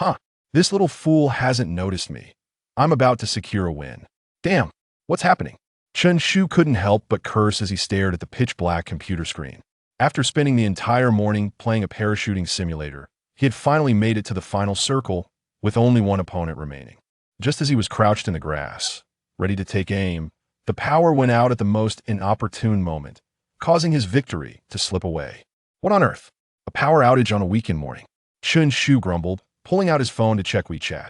Huh, this little fool hasn't noticed me. I'm about to secure a win. Damn, what's happening? Chen Shu couldn't help but curse as he stared at the pitch-black computer screen. After spending the entire morning playing a parachuting simulator, he had finally made it to the final circle with only one opponent remaining. Just as he was crouched in the grass, ready to take aim, the power went out at the most inopportune moment, causing his victory to slip away. What on earth? A power outage on a weekend morning? Chen Shu grumbled, pulling out his phone to check WeChat.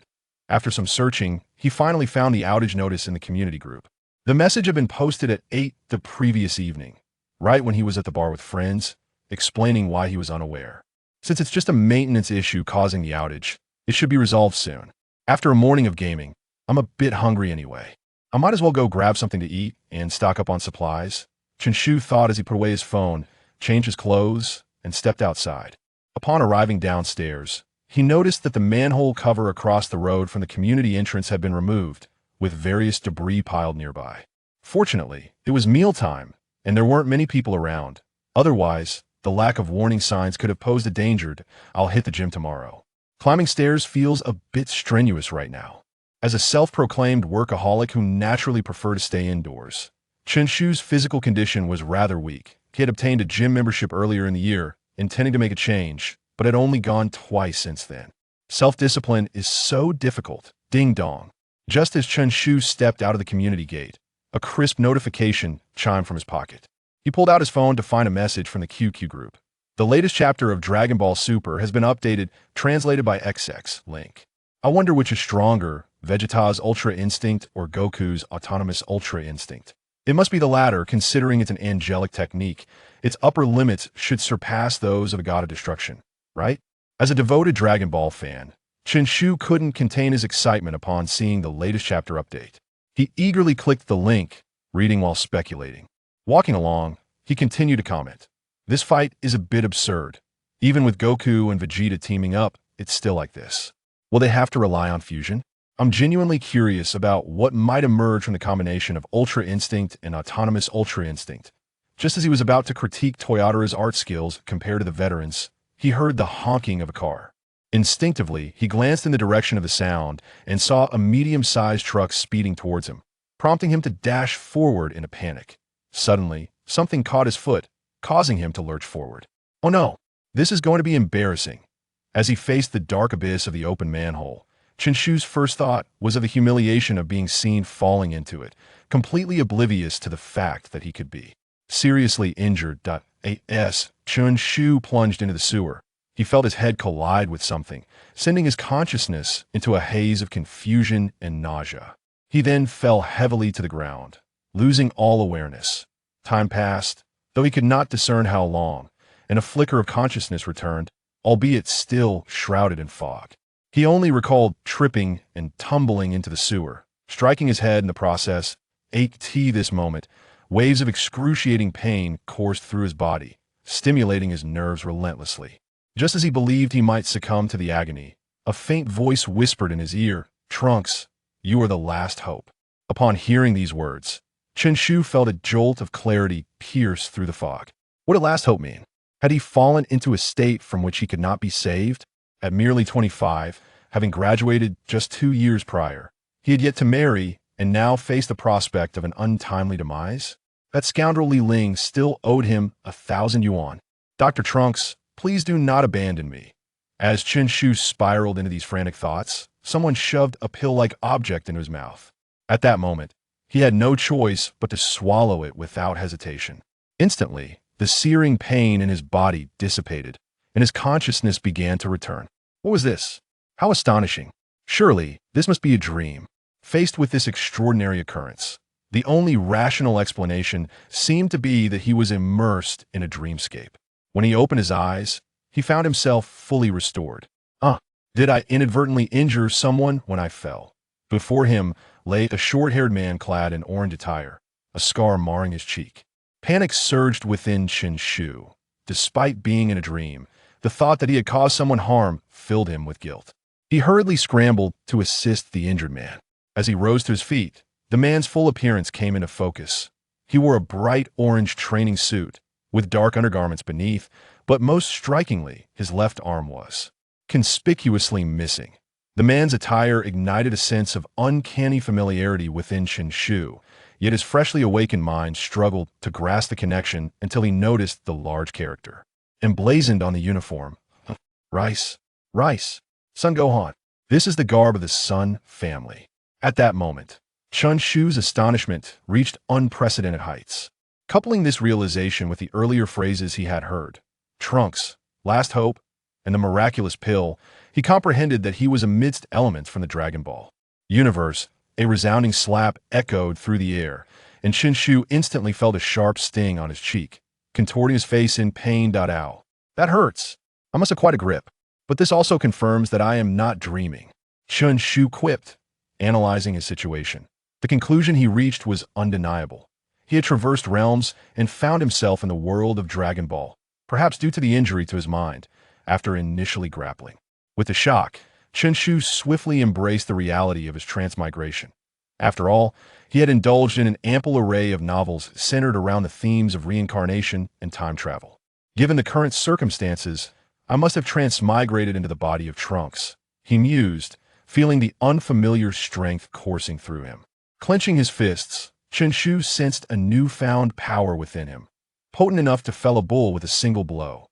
After some searching, he finally found the outage notice in the community group. The message had been posted at 8 the previous evening, right when he was at the bar with friends, explaining why he was unaware. Since it's just a maintenance issue causing the outage, it should be resolved soon. After a morning of gaming, I'm a bit hungry anyway. I might as well go grab something to eat and stock up on supplies, Chen Shu thought as he put away his phone, changed his clothes, and stepped outside. Upon arriving downstairs, he noticed that the manhole cover across the road from the community entrance had been removed, with various debris piled nearby. Fortunately, it was mealtime, and there weren't many people around. Otherwise, the lack of warning signs could have posed a danger. I'll hit the gym tomorrow. Climbing stairs feels a bit strenuous right now. As a self-proclaimed workaholic who naturally preferred to stay indoors, Chen Shu's physical condition was rather weak. He had obtained a gym membership earlier in the year, intending to make a change, but had only gone twice since then. Self-discipline is so difficult. Ding dong. Just as Chen Shu stepped out of the community gate, a crisp notification chimed from his pocket. He pulled out his phone to find a message from the QQ group. The latest chapter of Dragon Ball Super has been updated, translated by XX Link. I wonder which is stronger, Vegeta's Ultra Instinct or Goku's Autonomous Ultra Instinct. It must be the latter, considering it's an angelic technique. Its upper limits should surpass those of a god of destruction, right? As a devoted Dragon Ball fan, Chen Shu couldn't contain his excitement upon seeing the latest chapter update. He eagerly clicked the link, reading while speculating. Walking along, he continued to comment. This fight is a bit absurd. Even with Goku and Vegeta teaming up, it's still like this. Will they have to rely on fusion? I'm genuinely curious about what might emerge from the combination of Ultra Instinct and Autonomous Ultra Instinct. Just as he was about to critique Toyotara's art skills compared to the veterans, he heard the honking of a car. Instinctively, he glanced in the direction of the sound and saw a medium-sized truck speeding towards him, prompting him to dash forward in a panic. Suddenly, something caught his foot, causing him to lurch forward. Oh no, this is going to be embarrassing. As he faced the dark abyss of the open manhole, Chen Shu's first thought was of the humiliation of being seen falling into it, completely oblivious to the fact that he could be seriously injured. As Chen Shu plunged into the sewer, he felt his head collide with something, sending his consciousness into a haze of confusion and nausea. He then fell heavily to the ground, losing all awareness. Time passed, though he could not discern how long, and a flicker of consciousness returned, albeit still shrouded in fog. He only recalled tripping and tumbling into the sewer, striking his head in the process. This moment, waves of excruciating pain coursed through his body, stimulating his nerves relentlessly. Just as he believed he might succumb to the agony, a faint voice whispered in his ear, "Trunks, you are the last hope." Upon hearing these words, Chen Shu felt a jolt of clarity pierce through the fog. What did last hope mean? Had he fallen into a state from which he could not be saved? At merely 25, having graduated just 2 years prior, he had yet to marry and now faced the prospect of an untimely demise? That scoundrel Li Ling still owed him 1,000 yuan. Dr. Trunks, please do not abandon me. As Chen Shu spiraled into these frantic thoughts, someone shoved a pill-like object into his mouth. At that moment, he had no choice but to swallow it without hesitation. Instantly, the searing pain in his body dissipated, and his consciousness began to return. What was this? How astonishing. Surely, this must be a dream. Faced with this extraordinary occurrence, the only rational explanation seemed to be that he was immersed in a dreamscape. When he opened his eyes, he found himself fully restored. Did I inadvertently injure someone when I fell? Before him lay a short-haired man clad in orange attire, a scar marring his cheek. Panic surged within Chen Shu. Despite being in a dream, the thought that he had caused someone harm filled him with guilt. He hurriedly scrambled to assist the injured man. As he rose to his feet, the man's full appearance came into focus. He wore a bright orange training suit, with dark undergarments beneath, but most strikingly, his left arm was conspicuously missing. The man's attire ignited a sense of uncanny familiarity within Chen Shu, yet his freshly awakened mind struggled to grasp the connection until he noticed the large character emblazoned on the uniform. Rice. Rice. Son Gohan. This is the garb of the Son family. At that moment, Chen Shu's astonishment reached unprecedented heights. Coupling this realization with the earlier phrases he had heard, Trunks, last hope, and the miraculous pill, he comprehended that he was amidst elements from the Dragon Ball universe. A resounding slap echoed through the air, and Chen Shu instantly felt a sharp sting on his cheek, contorting his face in pain. Ow. That hurts. I must have quite a grip. But this also confirms that I am not dreaming, Chen Shu quipped, analyzing his situation. The conclusion he reached was undeniable. He had traversed realms and found himself in the world of Dragon Ball, perhaps due to the injury to his mind, after initially grappling. With the shock, Chen Shu swiftly embraced the reality of his transmigration. After all, he had indulged in an ample array of novels centered around the themes of reincarnation and time travel. Given the current circumstances, I must have transmigrated into the body of Trunks, he mused, feeling the unfamiliar strength coursing through him. Clenching his fists, Chen Shu sensed a newfound power within him, potent enough to fell a bull with a single blow.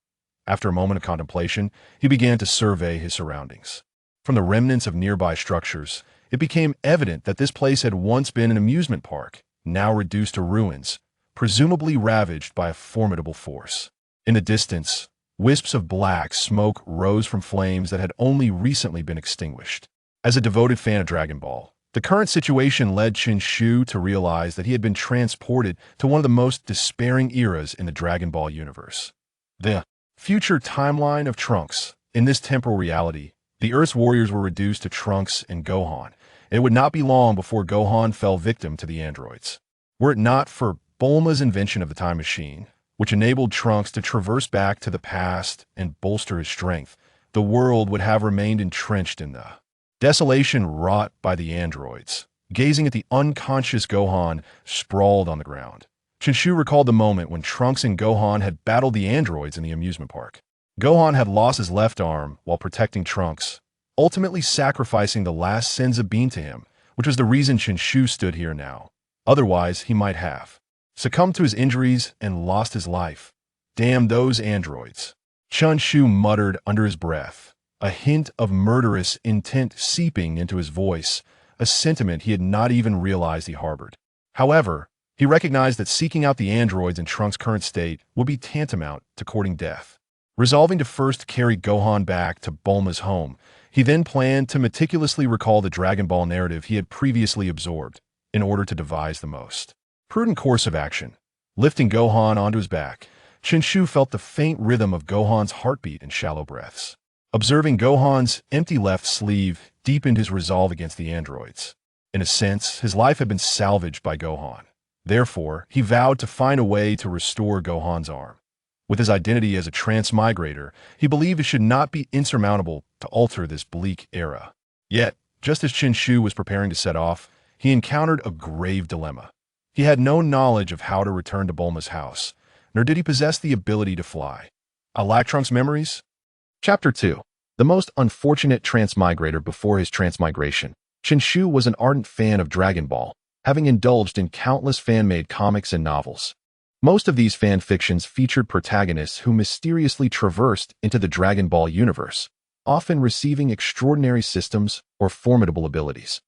After a moment of contemplation, he began to survey his surroundings. From the remnants of nearby structures, it became evident that this place had once been an amusement park, now reduced to ruins, presumably ravaged by a formidable force. In the distance, wisps of black smoke rose from flames that had only recently been extinguished. As a devoted fan of Dragon Ball, the current situation led Chen Shu to realize that he had been transported to one of the most despairing eras in the Dragon Ball universe. The future timeline of Trunks. In this temporal reality, the Earth's warriors were reduced to Trunks and Gohan, and it would not be long before Gohan fell victim to the androids. Were it not for Bulma's invention of the time machine, which enabled Trunks to traverse back to the past and bolster his strength, the world would have remained entrenched in the desolation wrought by the androids. Gazing at the unconscious Gohan sprawled on the ground, Chen Shu recalled the moment when Trunks and Gohan had battled the androids in the amusement park. Gohan had lost his left arm while protecting Trunks, ultimately sacrificing the last senzu bean to him, which was the reason Chen Shu stood here now. Otherwise, he might have succumbed to his injuries and lost his life. Damn those androids. Chen Shu muttered under his breath, a hint of murderous intent seeping into his voice, a sentiment he had not even realized he harbored. However, he recognized that seeking out the androids in Trunks' current state would be tantamount to courting death. Resolving to first carry Gohan back to Bulma's home, he then planned to meticulously recall the Dragon Ball narrative he had previously absorbed in order to devise the most prudent course of action. Lifting Gohan onto his back, Chen Shu felt the faint rhythm of Gohan's heartbeat and shallow breaths. Observing Gohan's empty left sleeve deepened his resolve against the androids. In a sense, his life had been salvaged by Gohan. Therefore, he vowed to find a way to restore Gohan's arm. With his identity as a transmigrator, he believed it should not be insurmountable to alter this bleak era. Yet, just as Chen Shu was preparing to set off, he encountered a grave dilemma. He had no knowledge of how to return to Bulma's house, nor did he possess the ability to fly. I lack Trunks' memories? Chapter 2. The most unfortunate transmigrator before his transmigration. Chen Shu was an ardent fan of Dragon Ball, having indulged in countless fan-made comics and novels. Most of these fan fictions featured protagonists who mysteriously traversed into the Dragon Ball universe, often receiving extraordinary systems or formidable abilities,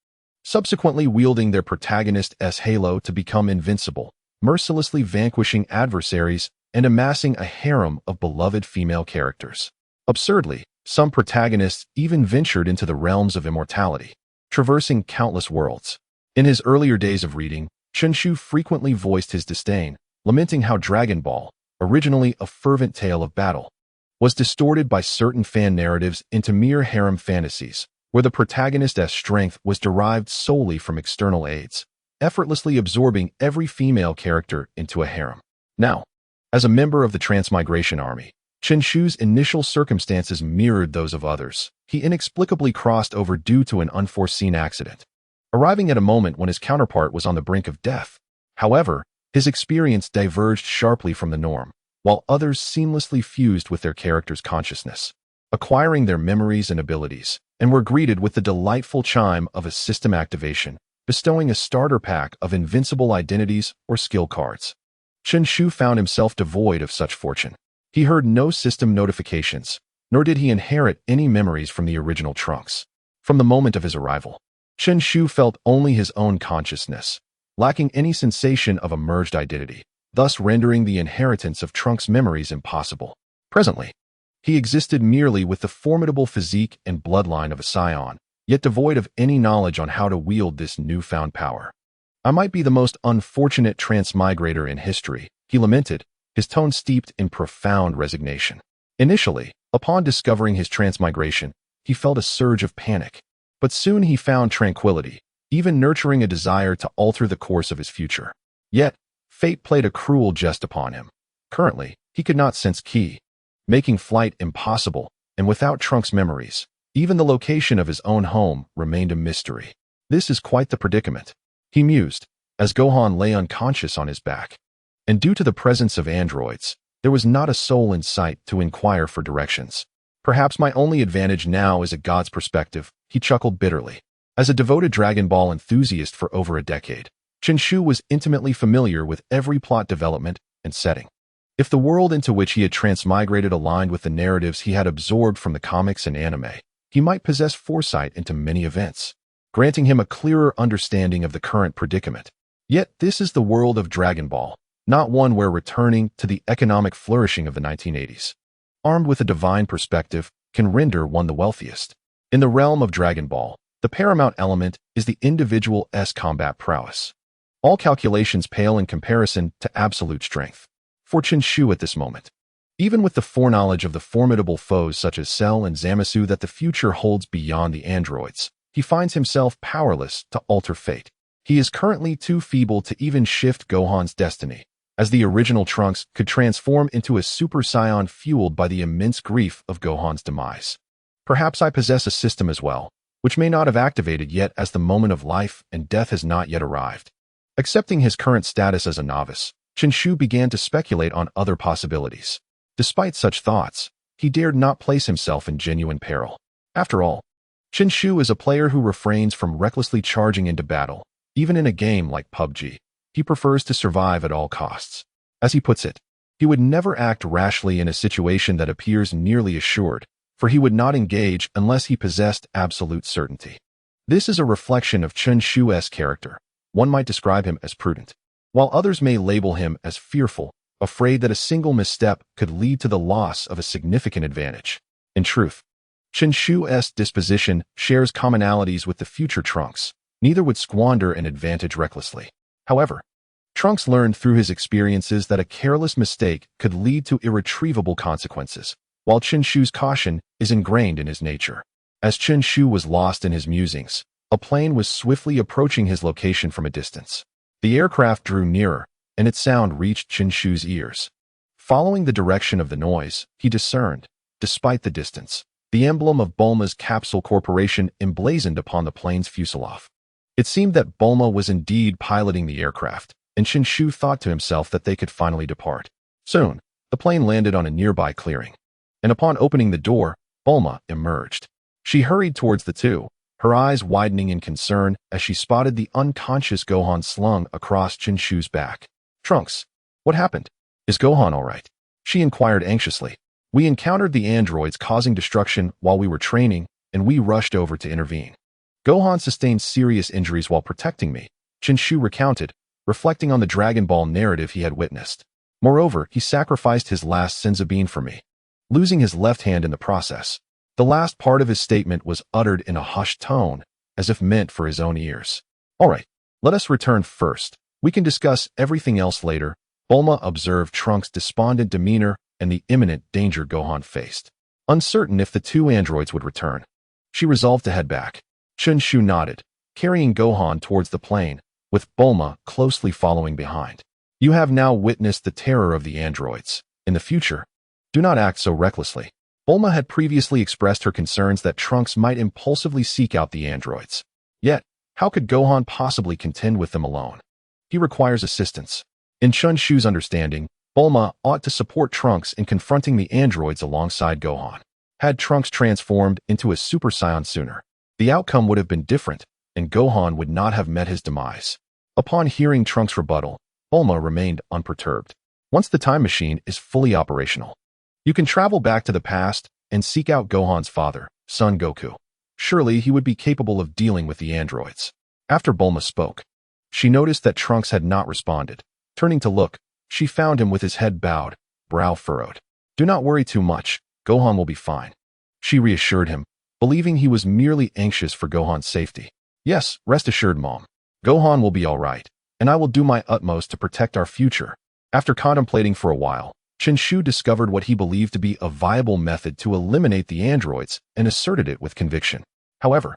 subsequently wielding their protagonist's halo to become invincible, mercilessly vanquishing adversaries and amassing a harem of beloved female characters. Absurdly, some protagonists even ventured into the realms of immortality, traversing countless worlds. In his earlier days of reading, Chen Shu frequently voiced his disdain, lamenting how Dragon Ball, originally a fervent tale of battle, was distorted by certain fan narratives into mere harem fantasies, where the protagonist's strength was derived solely from external aids, effortlessly absorbing every female character into a harem. Now, as a member of the Transmigration Army, Chen Shu's initial circumstances mirrored those of others. He inexplicably crossed over due to an unforeseen accident, arriving at a moment when his counterpart was on the brink of death. However, his experience diverged sharply from the norm, while others seamlessly fused with their character's consciousness. acquiring their memories and abilities, and were greeted with the delightful chime of a system activation, bestowing a starter pack of invincible identities or skill cards. Chen Shu found himself devoid of such fortune. He heard no system notifications, nor did he inherit any memories from the original Trunks. From the moment of his arrival, Chen Shu felt only his own consciousness, lacking any sensation of a merged identity, thus rendering the inheritance of Trunks' memories impossible. Presently, he existed merely with the formidable physique and bloodline of a scion, yet devoid of any knowledge on how to wield this newfound power. I might be the most unfortunate transmigrator in history, he lamented, his tone steeped in profound resignation. Initially, upon discovering his transmigration, he felt a surge of panic, but soon he found tranquility, even nurturing a desire to alter the course of his future. Yet, fate played a cruel jest upon him. Currently, he could not sense Ki, making flight impossible, and without Trunks' memories, even the location of his own home remained a mystery. This is quite the predicament, he mused, as Gohan lay unconscious on his back. And due to the presence of androids, there was not a soul in sight to inquire for directions. Perhaps my only advantage now is a god's perspective, he chuckled bitterly. As a devoted Dragon Ball enthusiast for over a decade, Chen Shu was intimately familiar with every plot development and setting. If the world into which he had transmigrated aligned with the narratives he had absorbed from the comics and anime, he might possess foresight into many events, granting him a clearer understanding of the current predicament. Yet this is the world of Dragon Ball, not one where returning to the economic flourishing of the 1980s, armed with a divine perspective, can render one the wealthiest. In the realm of Dragon Ball, the paramount element is the individual's combat prowess. All calculations pale in comparison to absolute strength. For Chen Shu at this moment, even with the foreknowledge of the formidable foes such as Cell and Zamasu that the future holds beyond the androids, he finds himself powerless to alter fate. He is currently too feeble to even shift Gohan's destiny, as the original Trunks could transform into a Super Saiyan fueled by the immense grief of Gohan's demise. Perhaps I possess a system as well, which may not have activated yet as the moment of life and death has not yet arrived. Accepting his current status as a novice, Chen Shu began to speculate on other possibilities. Despite such thoughts, he dared not place himself in genuine peril. After all, Chen Shu is a player who refrains from recklessly charging into battle. Even in a game like PUBG, he prefers to survive at all costs. As he puts it, he would never act rashly in a situation that appears nearly assured, for he would not engage unless he possessed absolute certainty. This is a reflection of Chen Shu's character. One might describe him as prudent, while others may label him as fearful, afraid that a single misstep could lead to the loss of a significant advantage. In truth, Chen Shu's disposition shares commonalities with the future Trunks. Neither would squander an advantage recklessly. However, Trunks learned through his experiences that a careless mistake could lead to irretrievable consequences, while Chen Shu's caution is ingrained in his nature. As Chen Shu was lost in his musings, a plane was swiftly approaching his location from a distance. The aircraft drew nearer, and its sound reached Chen Shu's ears. Following the direction of the noise, he discerned, despite the distance, the emblem of Bulma's Capsule Corporation emblazoned upon the plane's fuselage. It seemed that Bulma was indeed piloting the aircraft, and Chen Shu thought to himself that they could finally depart. Soon, the plane landed on a nearby clearing, and upon opening the door, Bulma emerged. She hurried towards the two, her eyes widening in concern as she spotted the unconscious Gohan slung across Chen Shu's back. "Trunks, what happened? Is Gohan all right?" she inquired anxiously. "We encountered the androids causing destruction while we were training, and we rushed over to intervene. Gohan sustained serious injuries while protecting me," Chen Shu recounted, reflecting on the Dragon Ball narrative he had witnessed. "Moreover, he sacrificed his last senzu bean for me, losing his left hand in the process." The last part of his statement was uttered in a hushed tone, as if meant for his own ears. "All right, let us return first. We can discuss everything else later," Bulma observed Trunks' despondent demeanor and the imminent danger Gohan faced. Uncertain if the two androids would return, she resolved to head back. Chen Shu nodded, carrying Gohan towards the plane, with Bulma closely following behind. "You have now witnessed the terror of the androids. In the future, do not act so recklessly." Bulma had previously expressed her concerns that Trunks might impulsively seek out the androids. Yet, how could Gohan possibly contend with them alone? He requires assistance. In Chen Shu's understanding, Bulma ought to support Trunks in confronting the androids alongside Gohan. Had Trunks transformed into a Super Saiyan sooner, the outcome would have been different, and Gohan would not have met his demise. Upon hearing Trunks' rebuttal, Bulma remained unperturbed. Once the time machine is fully operational, you can travel back to the past and seek out Gohan's father, Son Goku. Surely he would be capable of dealing with the androids. After Bulma spoke, she noticed that Trunks had not responded. Turning to look, she found him with his head bowed, brow furrowed. Do not worry too much, Gohan will be fine. She reassured him, believing he was merely anxious for Gohan's safety. Yes, rest assured, Mom. Gohan will be all right, and I will do my utmost to protect our future. After contemplating for a while, Chen Shu discovered what he believed to be a viable method to eliminate the androids and asserted it with conviction. However,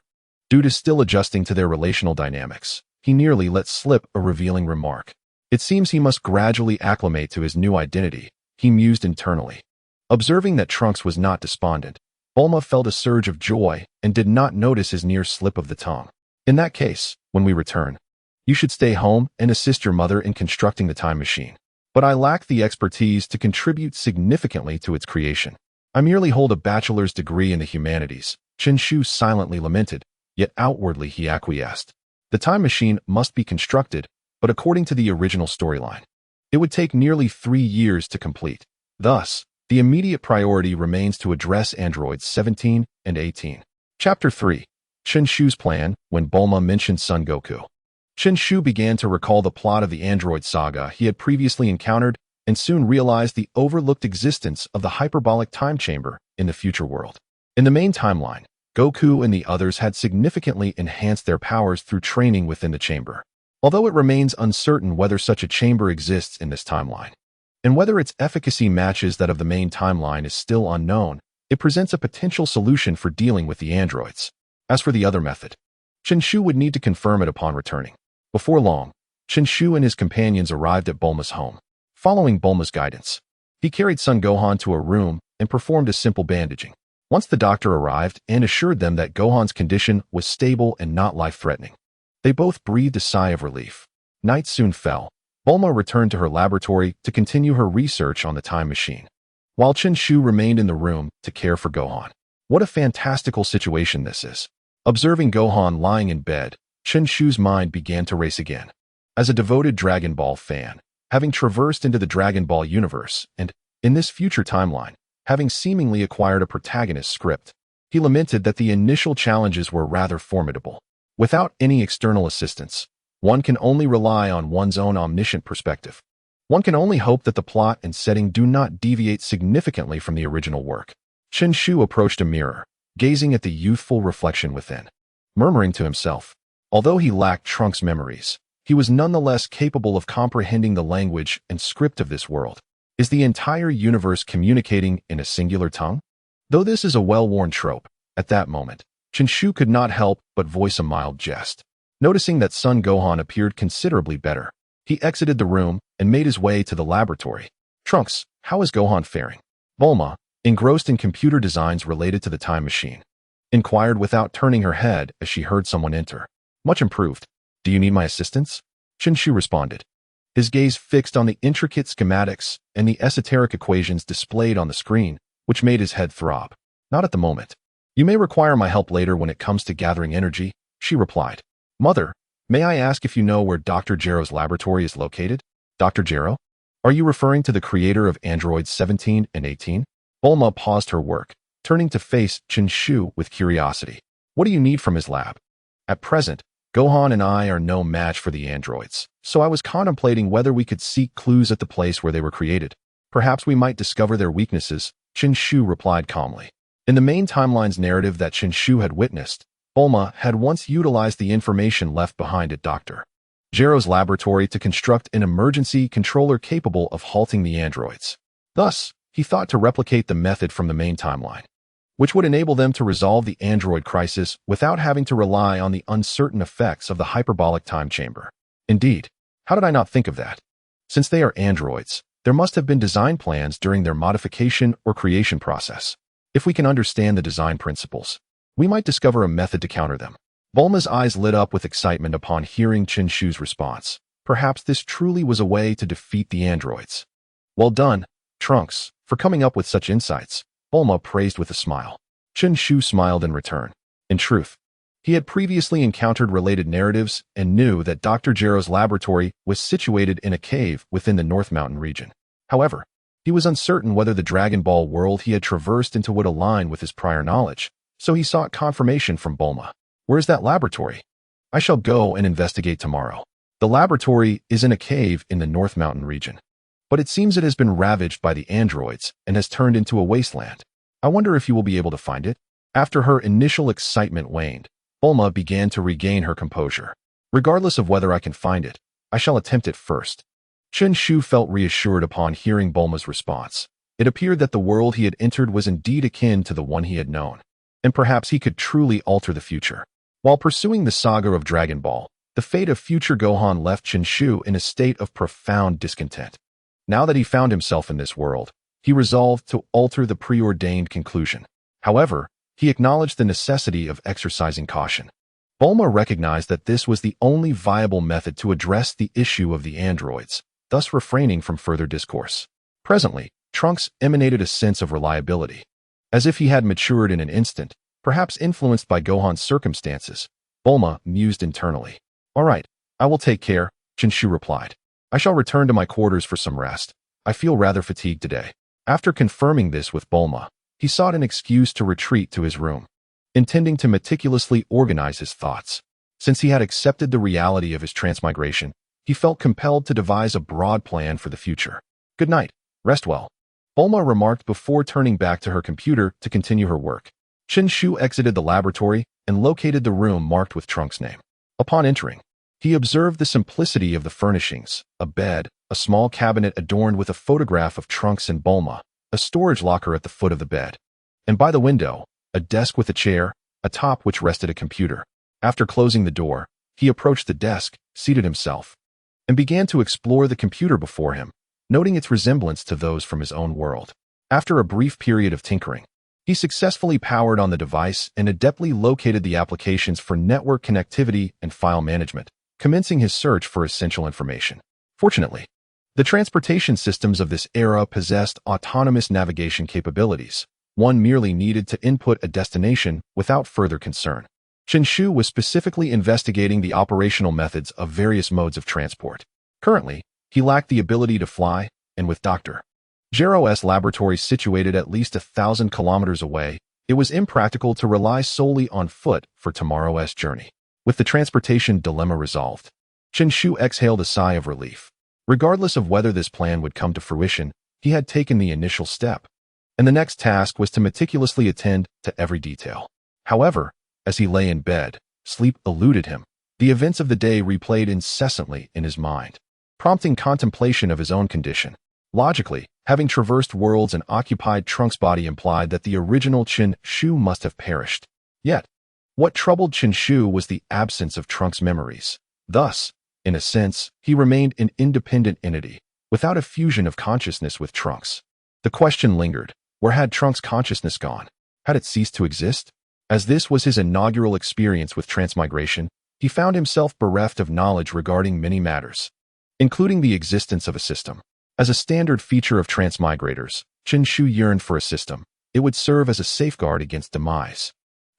due to still adjusting to their relational dynamics, he nearly let slip a revealing remark. It seems he must gradually acclimate to his new identity, he mused internally. Observing that Trunks was not despondent, Bulma felt a surge of joy and did not notice his near slip of the tongue. In that case, when we return, you should stay home and assist your mother in constructing the time machine. But I lack the expertise to contribute significantly to its creation. I merely hold a bachelor's degree in the humanities, Chen Shu silently lamented, yet outwardly he acquiesced. The time machine must be constructed, but according to the original storyline, it would take nearly 3 years to complete. Thus, the immediate priority remains to address androids 17 and 18. Chapter 3. Chen Shu's plan. When Bulma mentioned Son Goku, Chen Shu began to recall the plot of the android saga he had previously encountered and soon realized the overlooked existence of the hyperbolic time chamber in the future world. In the main timeline, Goku and the others had significantly enhanced their powers through training within the chamber. Although it remains uncertain whether such a chamber exists in this timeline, and whether its efficacy matches that of the main timeline is still unknown, it presents a potential solution for dealing with the androids. As for the other method, Chen Shu would need to confirm it upon returning. Before long, Chen Shu and his companions arrived at Bulma's home. Following Bulma's guidance, he carried Son Gohan to a room and performed a simple bandaging. Once the doctor arrived and assured them that Gohan's condition was stable and not life-threatening, they both breathed a sigh of relief. Night soon fell. Bulma returned to her laboratory to continue her research on the time machine, while Chen Shu remained in the room to care for Gohan. What a fantastical situation this is. Observing Gohan lying in bed, Chen Shu's mind began to race again. As a devoted Dragon Ball fan, having traversed into the Dragon Ball universe and, in this future timeline, having seemingly acquired a protagonist script, he lamented that the initial challenges were rather formidable. Without any external assistance, one can only rely on one's own omniscient perspective. One can only hope that the plot and setting do not deviate significantly from the original work. Chen Shu approached a mirror, gazing at the youthful reflection within, murmuring to himself. Although he lacked Trunks' memories, he was nonetheless capable of comprehending the language and script of this world. Is the entire universe communicating in a singular tongue? Though this is a well-worn trope, at that moment, Chen Shu could not help but voice a mild jest. Noticing that Son Gohan appeared considerably better, he exited the room and made his way to the laboratory. Trunks, how is Gohan faring? Bulma, engrossed in computer designs related to the time machine, inquired without turning her head as she heard someone enter. Much improved. Do you need my assistance? Chen Shu responded, his gaze fixed on the intricate schematics and the esoteric equations displayed on the screen, which made his head throb. Not at the moment. You may require my help later when it comes to gathering energy, she replied. Mother, may I ask if you know where Dr. Gero's laboratory is located? Dr. Gero? Are you referring to the creator of androids 17 and 18? Bulma paused her work, turning to face Chen Shu with curiosity. What do you need from his lab? At present, Gohan and I are no match for the androids, so I was contemplating whether we could seek clues at the place where they were created. Perhaps we might discover their weaknesses, Chen Shu replied calmly. In the main timeline's narrative that Chen Shu had witnessed, Bulma had once utilized the information left behind at Dr. Gero's laboratory to construct an emergency controller capable of halting the androids. Thus, he thought to replicate the method from the main timeline, which would enable them to resolve the android crisis without having to rely on the uncertain effects of the hyperbolic time chamber. Indeed, how did I not think of that? Since they are androids, there must have been design plans during their modification or creation process. If we can understand the design principles, we might discover a method to counter them. Bulma's eyes lit up with excitement upon hearing Chen Shu's response. Perhaps this truly was a way to defeat the androids. Well done, Trunks, for coming up with such insights, Bulma praised with a smile. Chen Shu smiled in return. In truth, he had previously encountered related narratives and knew that Dr. Gero's laboratory was situated in a cave within the North Mountain region. However, he was uncertain whether the Dragon Ball world he had traversed into would align with his prior knowledge, so he sought confirmation from Bulma. Where is that laboratory? I shall go and investigate tomorrow. The laboratory is in a cave in the North Mountain region, but it seems it has been ravaged by the androids and has turned into a wasteland. I wonder if you will be able to find it? After her initial excitement waned, Bulma began to regain her composure. Regardless of whether I can find it, I shall attempt it first. Chen Shu felt reassured upon hearing Bulma's response. It appeared that the world he had entered was indeed akin to the one he had known, and perhaps he could truly alter the future. While pursuing the saga of Dragon Ball, the fate of future Gohan left Chen Shu in a state of profound discontent. Now that he found himself in this world, he resolved to alter the preordained conclusion. However, he acknowledged the necessity of exercising caution. Bulma recognized that this was the only viable method to address the issue of the androids, thus refraining from further discourse. Presently, Trunks emanated a sense of reliability. As if he had matured in an instant, perhaps influenced by Gohan's circumstances, Bulma mused internally. All right, I will take care, Chen Shu replied. I shall return to my quarters for some rest. I feel rather fatigued today. After confirming this with Bulma, he sought an excuse to retreat to his room, intending to meticulously organize his thoughts. Since he had accepted the reality of his transmigration, he felt compelled to devise a broad plan for the future. Good night. Rest well, Bulma remarked before turning back to her computer to continue her work. Chen Shu exited the laboratory and located the room marked with Trunks' name. Upon entering, he observed the simplicity of the furnishings: a bed, a small cabinet adorned with a photograph of Trunks and Bulma, a storage locker at the foot of the bed, and by the window, a desk with a chair, atop which rested a computer. After closing the door, he approached the desk, seated himself, and began to explore the computer before him, noting its resemblance to those from his own world. After a brief period of tinkering, he successfully powered on the device and adeptly located the applications for network connectivity and file management, commencing his search for essential information. Fortunately, the transportation systems of this era possessed autonomous navigation capabilities. One merely needed to input a destination without further concern. Chen Shu was specifically investigating the operational methods of various modes of transport. Currently, he lacked the ability to fly, and with Dr. Gero's laboratory situated at least 1,000 kilometers away, it was impractical to rely solely on foot for tomorrow's journey. With the transportation dilemma resolved, Chen Shu exhaled a sigh of relief. Regardless of whether this plan would come to fruition, he had taken the initial step, and the next task was to meticulously attend to every detail. However, as he lay in bed, sleep eluded him. The events of the day replayed incessantly in his mind, prompting contemplation of his own condition. Logically, having traversed worlds and occupied Trunks' body implied that the original Chen Shu must have perished. Yet, what troubled Chen Shu was the absence of Trunks' memories. Thus, in a sense, he remained an independent entity, without a fusion of consciousness with Trunks. The question lingered: where had Trunks' consciousness gone? Had it ceased to exist? As this was his inaugural experience with transmigration, he found himself bereft of knowledge regarding many matters, including the existence of a system. As a standard feature of transmigrators, Chen Shu yearned for a system. It would serve as a safeguard against demise.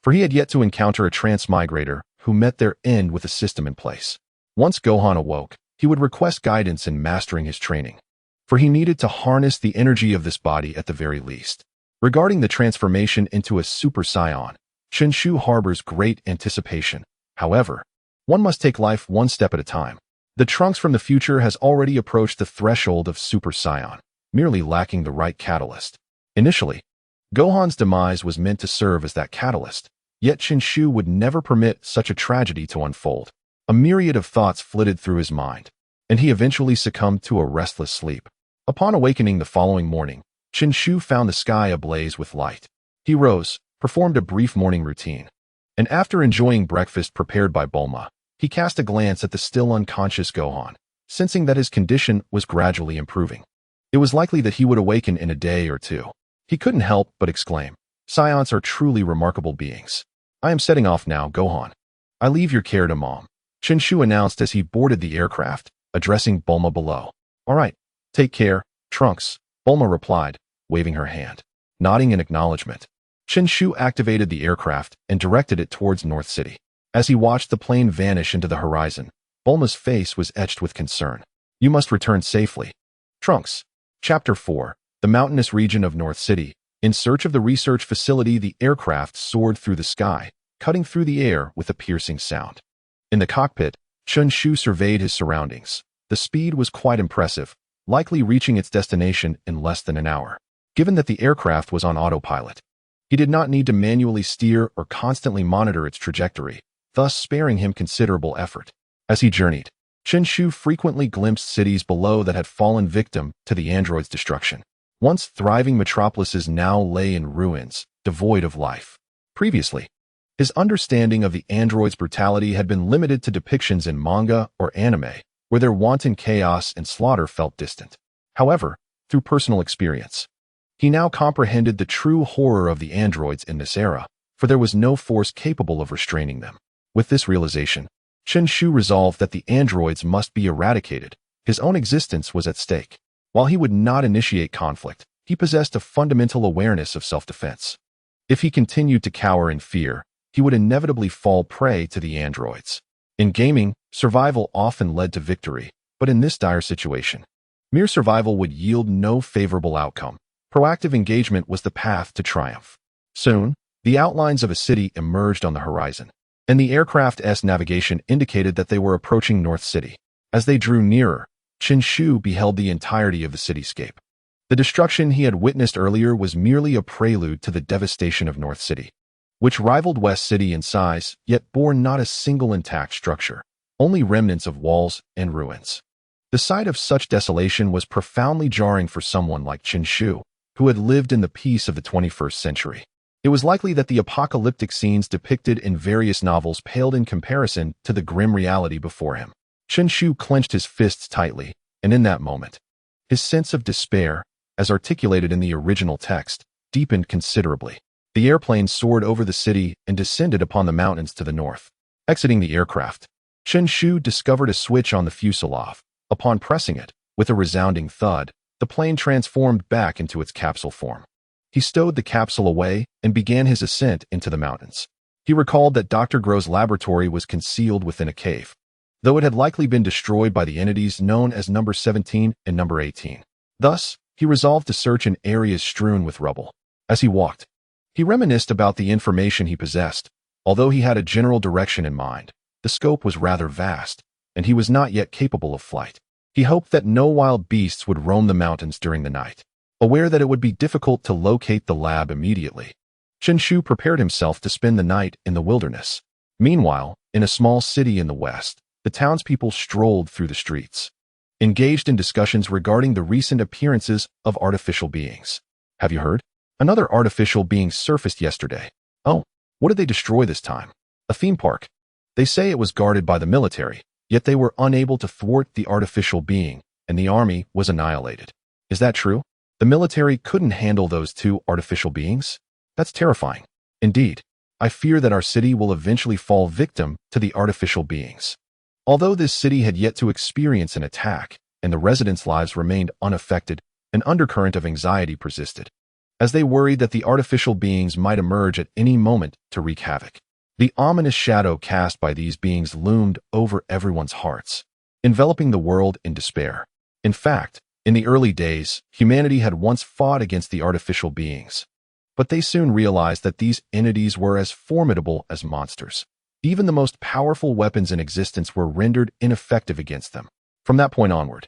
For he had yet to encounter a transmigrator who met their end with a system in place. Once Gohan awoke, he would request guidance in mastering his training, for he needed to harness the energy of this body at the very least. Regarding the transformation into a Super Saiyan, Chen Shu harbors great anticipation. However, one must take life one step at a time. The Trunks from the future has already approached the threshold of Super Saiyan, merely lacking the right catalyst. Initially, Gohan's demise was meant to serve as that catalyst, yet Chen Shu would never permit such a tragedy to unfold. A myriad of thoughts flitted through his mind, and he eventually succumbed to a restless sleep. Upon awakening the following morning, Chen Shu found the sky ablaze with light. He rose, performed a brief morning routine, and after enjoying breakfast prepared by Bulma, he cast a glance at the still unconscious Gohan, sensing that his condition was gradually improving. It was likely that he would awaken in a day or two. He couldn't help but exclaim, "Scions are truly remarkable beings. I am setting off now, Gohan. I leave your care to Mom," Chen Shu announced as he boarded the aircraft, addressing Bulma below. "All right, take care, Trunks," Bulma replied, waving her hand. Nodding in acknowledgement, Chen Shu activated the aircraft and directed it towards North City. As he watched the plane vanish into the horizon, Bulma's face was etched with concern. You must return safely. Trunks. Chapter 4. The mountainous region of North City. In search of the research facility, the aircraft soared through the sky, cutting through the air with a piercing sound. In the cockpit, Chen Shu surveyed his surroundings. The speed was quite impressive, likely reaching its destination in less than an hour. Given that the aircraft was on autopilot, he did not need to manually steer or constantly monitor its trajectory, thus sparing him considerable effort. As he journeyed, Chen Shu frequently glimpsed cities below that had fallen victim to the android's destruction. Once thriving metropolises now lay in ruins, devoid of life. Previously, his understanding of the android's brutality had been limited to depictions in manga or anime, where their wanton chaos and slaughter felt distant. However, through personal experience, he now comprehended the true horror of the androids in this era, for there was no force capable of restraining them. With this realization, Chen Shu resolved that the androids must be eradicated. His own existence was at stake. While he would not initiate conflict, he possessed a fundamental awareness of self-defense. If he continued to cower in fear, he would inevitably fall prey to the androids. In gaming, survival often led to victory, but in this dire situation, mere survival would yield no favorable outcome. Proactive engagement was the path to triumph. Soon, the outlines of a city emerged on the horizon, and the aircraft's navigation indicated that they were approaching North City. As they drew nearer, Chen Shu beheld the entirety of the cityscape. The destruction he had witnessed earlier was merely a prelude to the devastation of North City, which rivaled West City in size, yet bore not a single intact structure, only remnants of walls and ruins. The sight of such desolation was profoundly jarring for someone like Chen Shu, who had lived in the peace of the 21st century. It was likely that the apocalyptic scenes depicted in various novels paled in comparison to the grim reality before him. Chen Shu clenched his fists tightly, and in that moment, his sense of despair, as articulated in the original text, deepened considerably. The airplane soared over the city and descended upon the mountains to the north. Exiting the aircraft, Chen Shu discovered a switch on the fuselage. Upon pressing it, with a resounding thud, the plane transformed back into its capsule form. He stowed the capsule away and began his ascent into the mountains. He recalled that Dr. Gro's laboratory was concealed within a cave, though it had likely been destroyed by the entities known as Number 17 and Number 18. Thus, he resolved to search in areas strewn with rubble. As he walked, he reminisced about the information he possessed. Although he had a general direction in mind, the scope was rather vast, and he was not yet capable of flight. He hoped that no wild beasts would roam the mountains during the night. Aware that it would be difficult to locate the lab immediately, Chen Shu prepared himself to spend the night in the wilderness. Meanwhile, in a small city in the west, the townspeople strolled through the streets, engaged in discussions regarding the recent appearances of artificial beings. Have you heard? Another artificial being surfaced yesterday. Oh, what did they destroy this time? A theme park. They say it was guarded by the military, yet they were unable to thwart the artificial being, and the army was annihilated. Is that true? The military couldn't handle those two artificial beings? That's terrifying. Indeed, I fear that our city will eventually fall victim to the artificial beings. Although this city had yet to experience an attack, and the residents' lives remained unaffected, an undercurrent of anxiety persisted, as they worried that the artificial beings might emerge at any moment to wreak havoc. The ominous shadow cast by these beings loomed over everyone's hearts, enveloping the world in despair. In fact, in the early days, humanity had once fought against the artificial beings, but they soon realized that these entities were as formidable as monsters. Even the most powerful weapons in existence were rendered ineffective against them. From that point onward,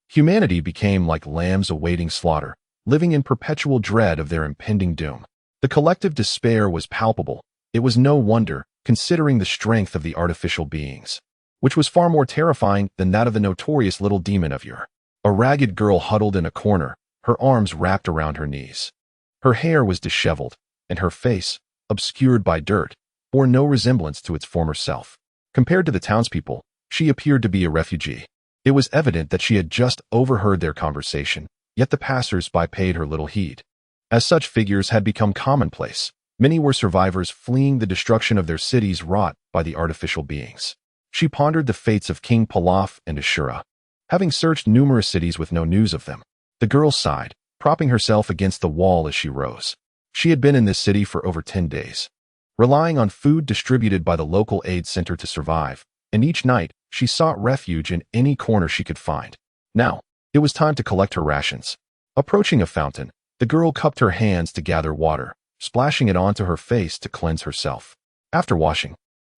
humanity became like lambs awaiting slaughter, living in perpetual dread of their impending doom. The collective despair was palpable. It was no wonder, considering the strength of the artificial beings, which was far more terrifying than that of the notorious little demon of yore. A ragged girl huddled in a corner, her arms wrapped around her knees. Her hair was disheveled, and her face, obscured by dirt, bore no resemblance to its former self. Compared to the townspeople, she appeared to be a refugee. It was evident that she had just overheard their conversation, yet the passers-by paid her little heed. As such figures had become commonplace, many were survivors fleeing the destruction of their cities wrought by the artificial beings. She pondered the fates of King Pilaf and Ashura. Having searched numerous cities with no news of them, the girl sighed, propping herself against the wall as she rose. She had been in this city for over 10 days, relying on food distributed by the local aid center to survive, and each night she sought refuge in any corner she could find. Now, it was time to collect her rations. Approaching a fountain, the girl cupped her hands to gather water, splashing it onto her face to cleanse herself. After washing,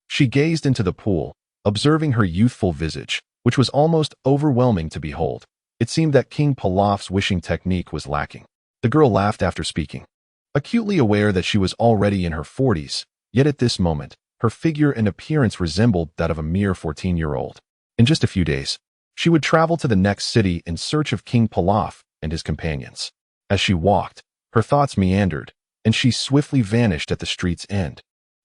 she gazed into the pool, observing her youthful visage, which was almost overwhelming to behold. It seemed that King Pilaf's wishing technique was lacking. The girl laughed after speaking, acutely aware that she was already in her 40s, yet at this moment, her figure and appearance resembled that of a mere 14-year-old. In just a few days, she would travel to the next city in search of King Pilaf and his companions. As she walked, her thoughts meandered, and she swiftly vanished at the street's end.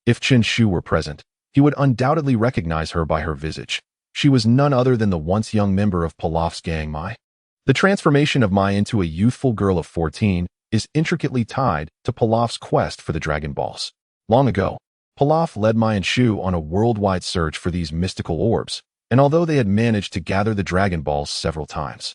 If Chen Shu were present, he would undoubtedly recognize her by her visage. She was none other than the once young member of Pilaf's gang Mai. The transformation of Mai into a youthful girl of 14 is intricately tied to Pilaf's quest for the Dragon Balls. Long ago, Pilaf led Mai and Shu on a worldwide search for these mystical orbs, and although they had managed to gather the Dragon Balls several times,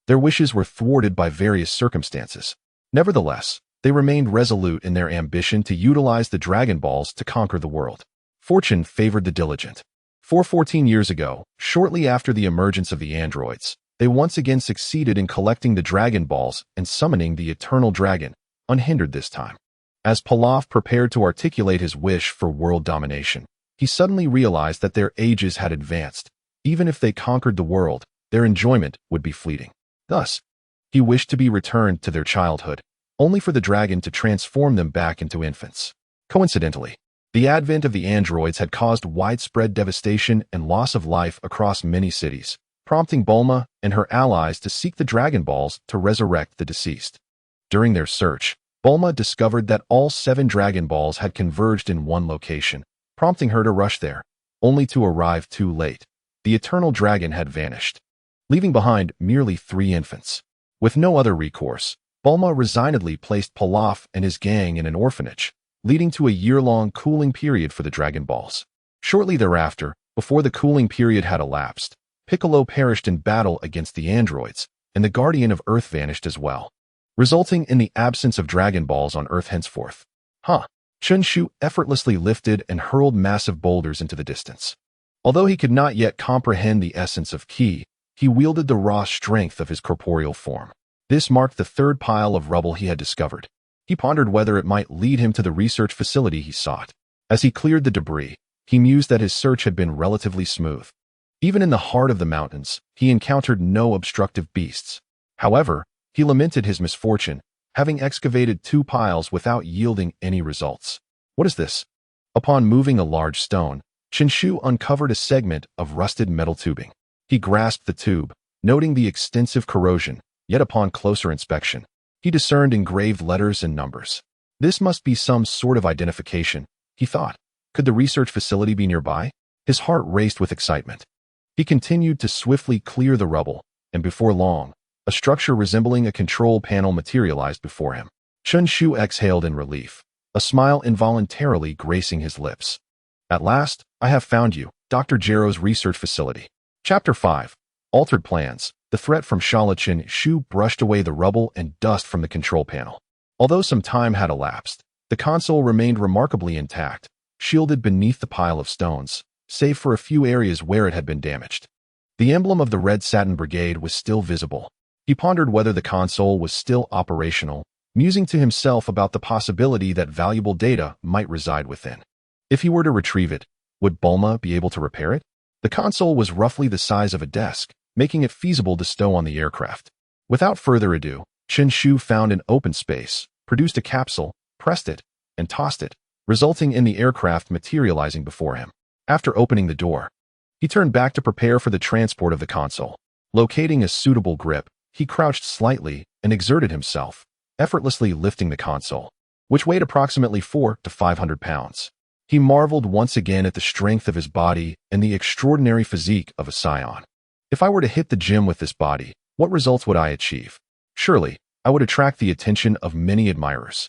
their wishes were thwarted by various circumstances. Nevertheless, they remained resolute in their ambition to utilize the Dragon Balls to conquer the world. Fortune favored the diligent. 14 years ago, shortly after the emergence of the androids, they once again succeeded in collecting the Dragon Balls and summoning the Eternal Dragon, unhindered this time. As Pilaf prepared to articulate his wish for world domination, he suddenly realized that their ages had advanced. Even if they conquered the world, their enjoyment would be fleeting. Thus, he wished to be returned to their childhood, only for the dragon to transform them back into infants. Coincidentally, the advent of the androids had caused widespread devastation and loss of life across many cities, prompting Bulma and her allies to seek the Dragon Balls to resurrect the deceased. During their search, Bulma discovered that all 7 Dragon Balls had converged in one location, prompting her to rush there, only to arrive too late. The Eternal Dragon had vanished, leaving behind merely 3 infants. With no other recourse, Bulma resignedly placed Pilaf and his gang in an orphanage, leading to a year-long cooling period for the Dragon Balls. Shortly thereafter, before the cooling period had elapsed, Piccolo perished in battle against the androids, and the Guardian of Earth vanished as well, resulting in the absence of Dragon Balls on Earth henceforth. Chen Shu effortlessly lifted and hurled massive boulders into the distance. Although he could not yet comprehend the essence of Ki, he wielded the raw strength of his corporeal form. This marked the 3rd pile of rubble he had discovered. He pondered whether it might lead him to the research facility he sought. As he cleared the debris, he mused that his search had been relatively smooth. Even in the heart of the mountains, he encountered no obstructive beasts. However, he lamented his misfortune, having excavated 2 piles without yielding any results. What is this? Upon moving a large stone, Chen Shu uncovered a segment of rusted metal tubing. He grasped the tube, noting the extensive corrosion, yet upon closer inspection, he discerned engraved letters and numbers. This must be some sort of identification, he thought. Could the research facility be nearby? His heart raced with excitement. He continued to swiftly clear the rubble, and before long, a structure resembling a control panel materialized before him. Chen Shu exhaled in relief, a smile involuntarily gracing his lips. At last, I have found you, Dr. Jero's research facility. Chapter 5. Altered Plans. The threat from Shala. Chen Shu brushed away the rubble and dust from the control panel. Although some time had elapsed, the console remained remarkably intact, shielded beneath the pile of stones, save for a few areas where it had been damaged. The emblem of the Red Satin Brigade was still visible. He pondered whether the console was still operational, musing to himself about the possibility that valuable data might reside within. If he were to retrieve it, would Bulma be able to repair it? The console was roughly the size of a desk, making it feasible to stow on the aircraft. Without further ado, Chen Shu found an open space, produced a capsule, pressed it, and tossed it, resulting in the aircraft materializing before him. After opening the door, he turned back to prepare for the transport of the console. Locating a suitable grip, he crouched slightly and exerted himself, effortlessly lifting the console, which weighed approximately 400 to 500 pounds. He marveled once again at the strength of his body and the extraordinary physique of a Saiyan. If I were to hit the gym with this body, what results would I achieve? Surely, I would attract the attention of many admirers.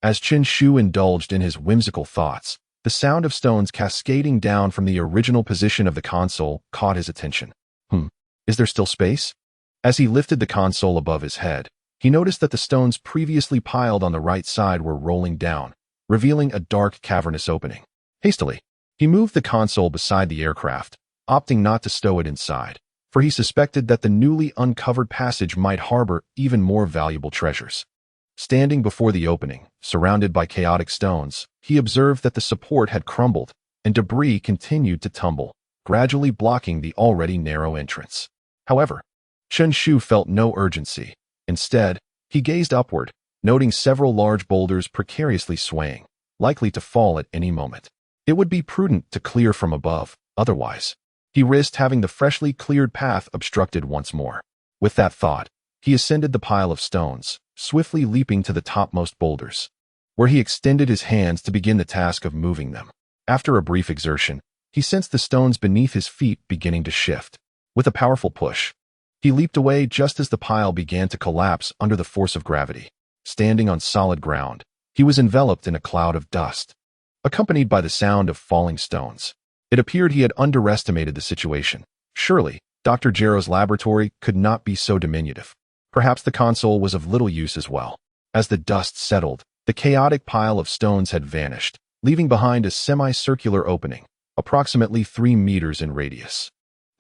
As Chen Shu indulged in his whimsical thoughts, the sound of stones cascading down from the original position of the console caught his attention. Is there still space? As he lifted the console above his head, he noticed that the stones previously piled on the right side were rolling down, revealing a dark, cavernous opening. Hastily, he moved the console beside the aircraft, opting not to stow it inside, for he suspected that the newly uncovered passage might harbor even more valuable treasures. Standing before the opening, surrounded by chaotic stones, he observed that the support had crumbled, and debris continued to tumble, gradually blocking the already narrow entrance. However, Chen Shu felt no urgency. Instead, he gazed upward, noting several large boulders precariously swaying, likely to fall at any moment. It would be prudent to clear from above, otherwise, he risked having the freshly cleared path obstructed once more. With that thought, he ascended the pile of stones, swiftly leaping to the topmost boulders, where he extended his hands to begin the task of moving them. After a brief exertion, he sensed the stones beneath his feet beginning to shift. With a powerful push, he leaped away just as the pile began to collapse under the force of gravity. Standing on solid ground, he was enveloped in a cloud of dust, accompanied by the sound of falling stones. It appeared he had underestimated the situation. Surely, Dr. Gero's laboratory could not be so diminutive. Perhaps the console was of little use as well. As the dust settled, the chaotic pile of stones had vanished, leaving behind a semicircular opening, approximately 3 meters in radius.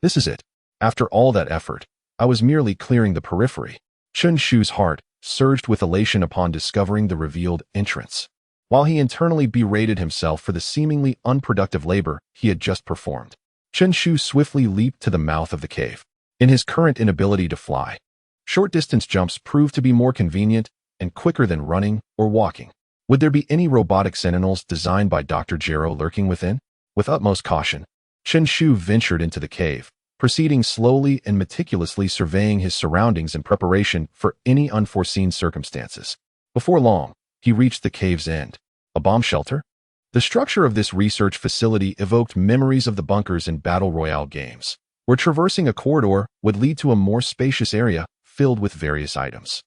This is it. After all that effort, I was merely clearing the periphery. Chen Shu's heart surged with elation upon discovering the revealed entrance, while he internally berated himself for the seemingly unproductive labor he had just performed. Chen Shu swiftly leaped to the mouth of the cave. In his current inability to fly, short-distance jumps proved to be more convenient and quicker than running or walking. Would there be any robotic sentinels designed by Dr. Gero lurking within? With utmost caution, Chen Shu ventured into the cave, proceeding slowly and meticulously surveying his surroundings in preparation for any unforeseen circumstances. Before long, he reached the cave's end. A bomb shelter? The structure of this research facility evoked memories of the bunkers in Battle Royale games, where traversing a corridor would lead to a more spacious area filled with various items.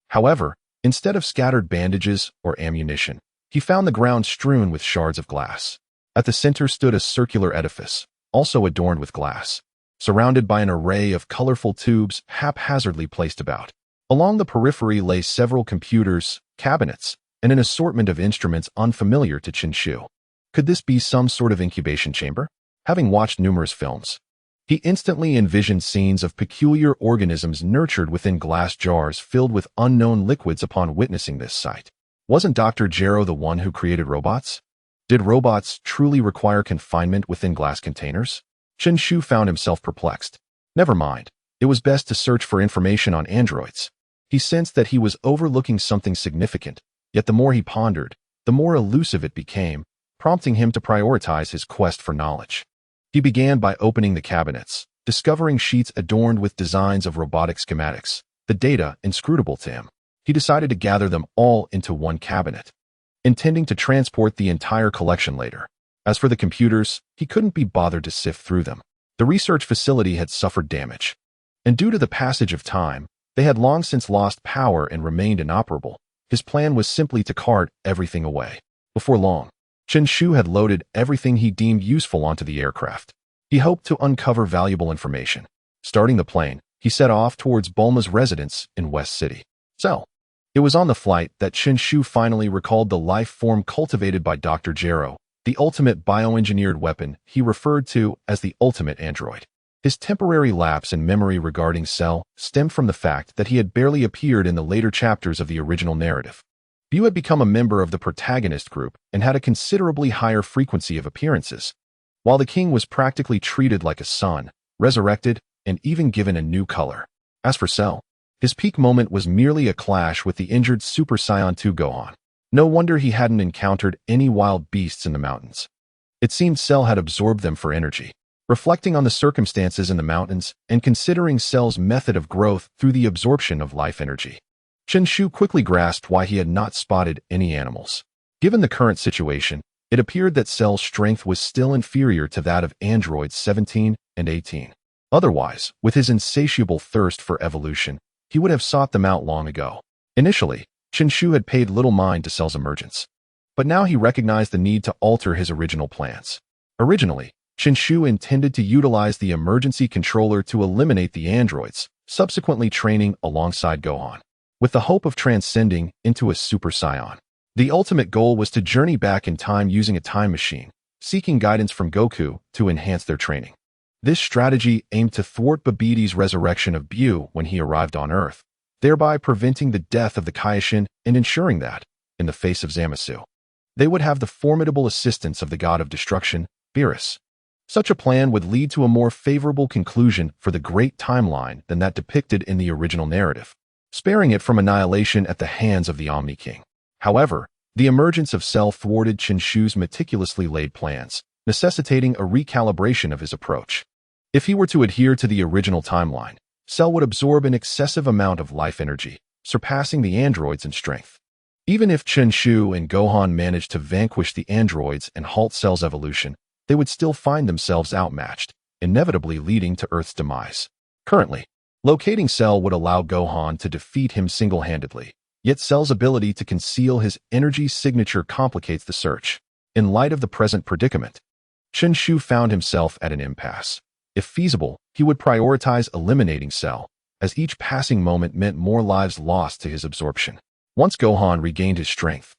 However, instead of scattered bandages or ammunition, he found the ground strewn with shards of glass. At the center stood a circular edifice, also adorned with glass, surrounded by an array of colorful tubes haphazardly placed about. Along the periphery lay several computers, cabinets, and an assortment of instruments unfamiliar to Chen Shu. Could this be some sort of incubation chamber? Having watched numerous films, he instantly envisioned scenes of peculiar organisms nurtured within glass jars filled with unknown liquids upon witnessing this sight. Wasn't Dr. Gero the one who created robots? Did robots truly require confinement within glass containers? Chen Shu found himself perplexed. Never mind, it was best to search for information on androids. He sensed that he was overlooking something significant, yet the more he pondered, the more elusive it became, prompting him to prioritize his quest for knowledge. He began by opening the cabinets, discovering sheets adorned with designs of robotic schematics, the data inscrutable to him. He decided to gather them all into one cabinet, intending to transport the entire collection later. As for the computers, he couldn't be bothered to sift through them. The research facility had suffered damage, and due to the passage of time, they had long since lost power and remained inoperable. His plan was simply to cart everything away. Before long, Chen Shu had loaded everything he deemed useful onto the aircraft. He hoped to uncover valuable information. Starting the plane, he set off towards Bulma's residence in West City. So, it was on the flight that Chen Shu finally recalled the life form cultivated by Dr. Gero, the ultimate bioengineered weapon he referred to as the ultimate android. His temporary lapse in memory regarding Cell stemmed from the fact that he had barely appeared in the later chapters of the original narrative. Bu had become a member of the protagonist group and had a considerably higher frequency of appearances, while the king was practically treated like a son, resurrected, and even given a new color. As for Cell, his peak moment was merely a clash with the injured Super Saiyan 2 Gohan. No wonder he hadn't encountered any wild beasts in the mountains. It seemed Cell had absorbed them for energy. Reflecting on the circumstances in the mountains and considering Cell's method of growth through the absorption of life energy, Chen Shu quickly grasped why he had not spotted any animals. Given the current situation, it appeared that Cell's strength was still inferior to that of androids 17 and 18. Otherwise, with his insatiable thirst for evolution, he would have sought them out long ago. Initially, Chen Shu had paid little mind to Cell's emergence, but now he recognized the need to alter his original plans. Originally, Chen Shu intended to utilize the emergency controller to eliminate the androids, subsequently training alongside Gohan. with the hope of transcending into a Super Saiyan. The ultimate goal was to journey back in time using a time machine, seeking guidance from Goku to enhance their training. This strategy aimed to thwart Babidi resurrection of Bu when he arrived on Earth, thereby preventing the death of the Kaioshin and ensuring that, in the face of Zamasu, they would have the formidable assistance of the god of destruction, Beerus. Such a plan would lead to a more favorable conclusion for the great timeline than that depicted in the original narrative, sparing it from annihilation at the hands of the Omni King. However, the emergence of Cell thwarted Chen Shu's meticulously laid plans, necessitating a recalibration of his approach. If he were to adhere to the original timeline, Cell would absorb an excessive amount of life energy, surpassing the androids in strength. Even if Chen Shu and Gohan managed to vanquish the androids and halt Cell's evolution, they would still find themselves outmatched, inevitably leading to Earth's demise. Currently, locating Cell would allow Gohan to defeat him single-handedly, yet Cell's ability to conceal his energy signature complicates the search. In light of the present predicament, Chen Shu found himself at an impasse. If feasible, he would prioritize eliminating Cell, as each passing moment meant more lives lost to his absorption. Once Gohan regained his strength,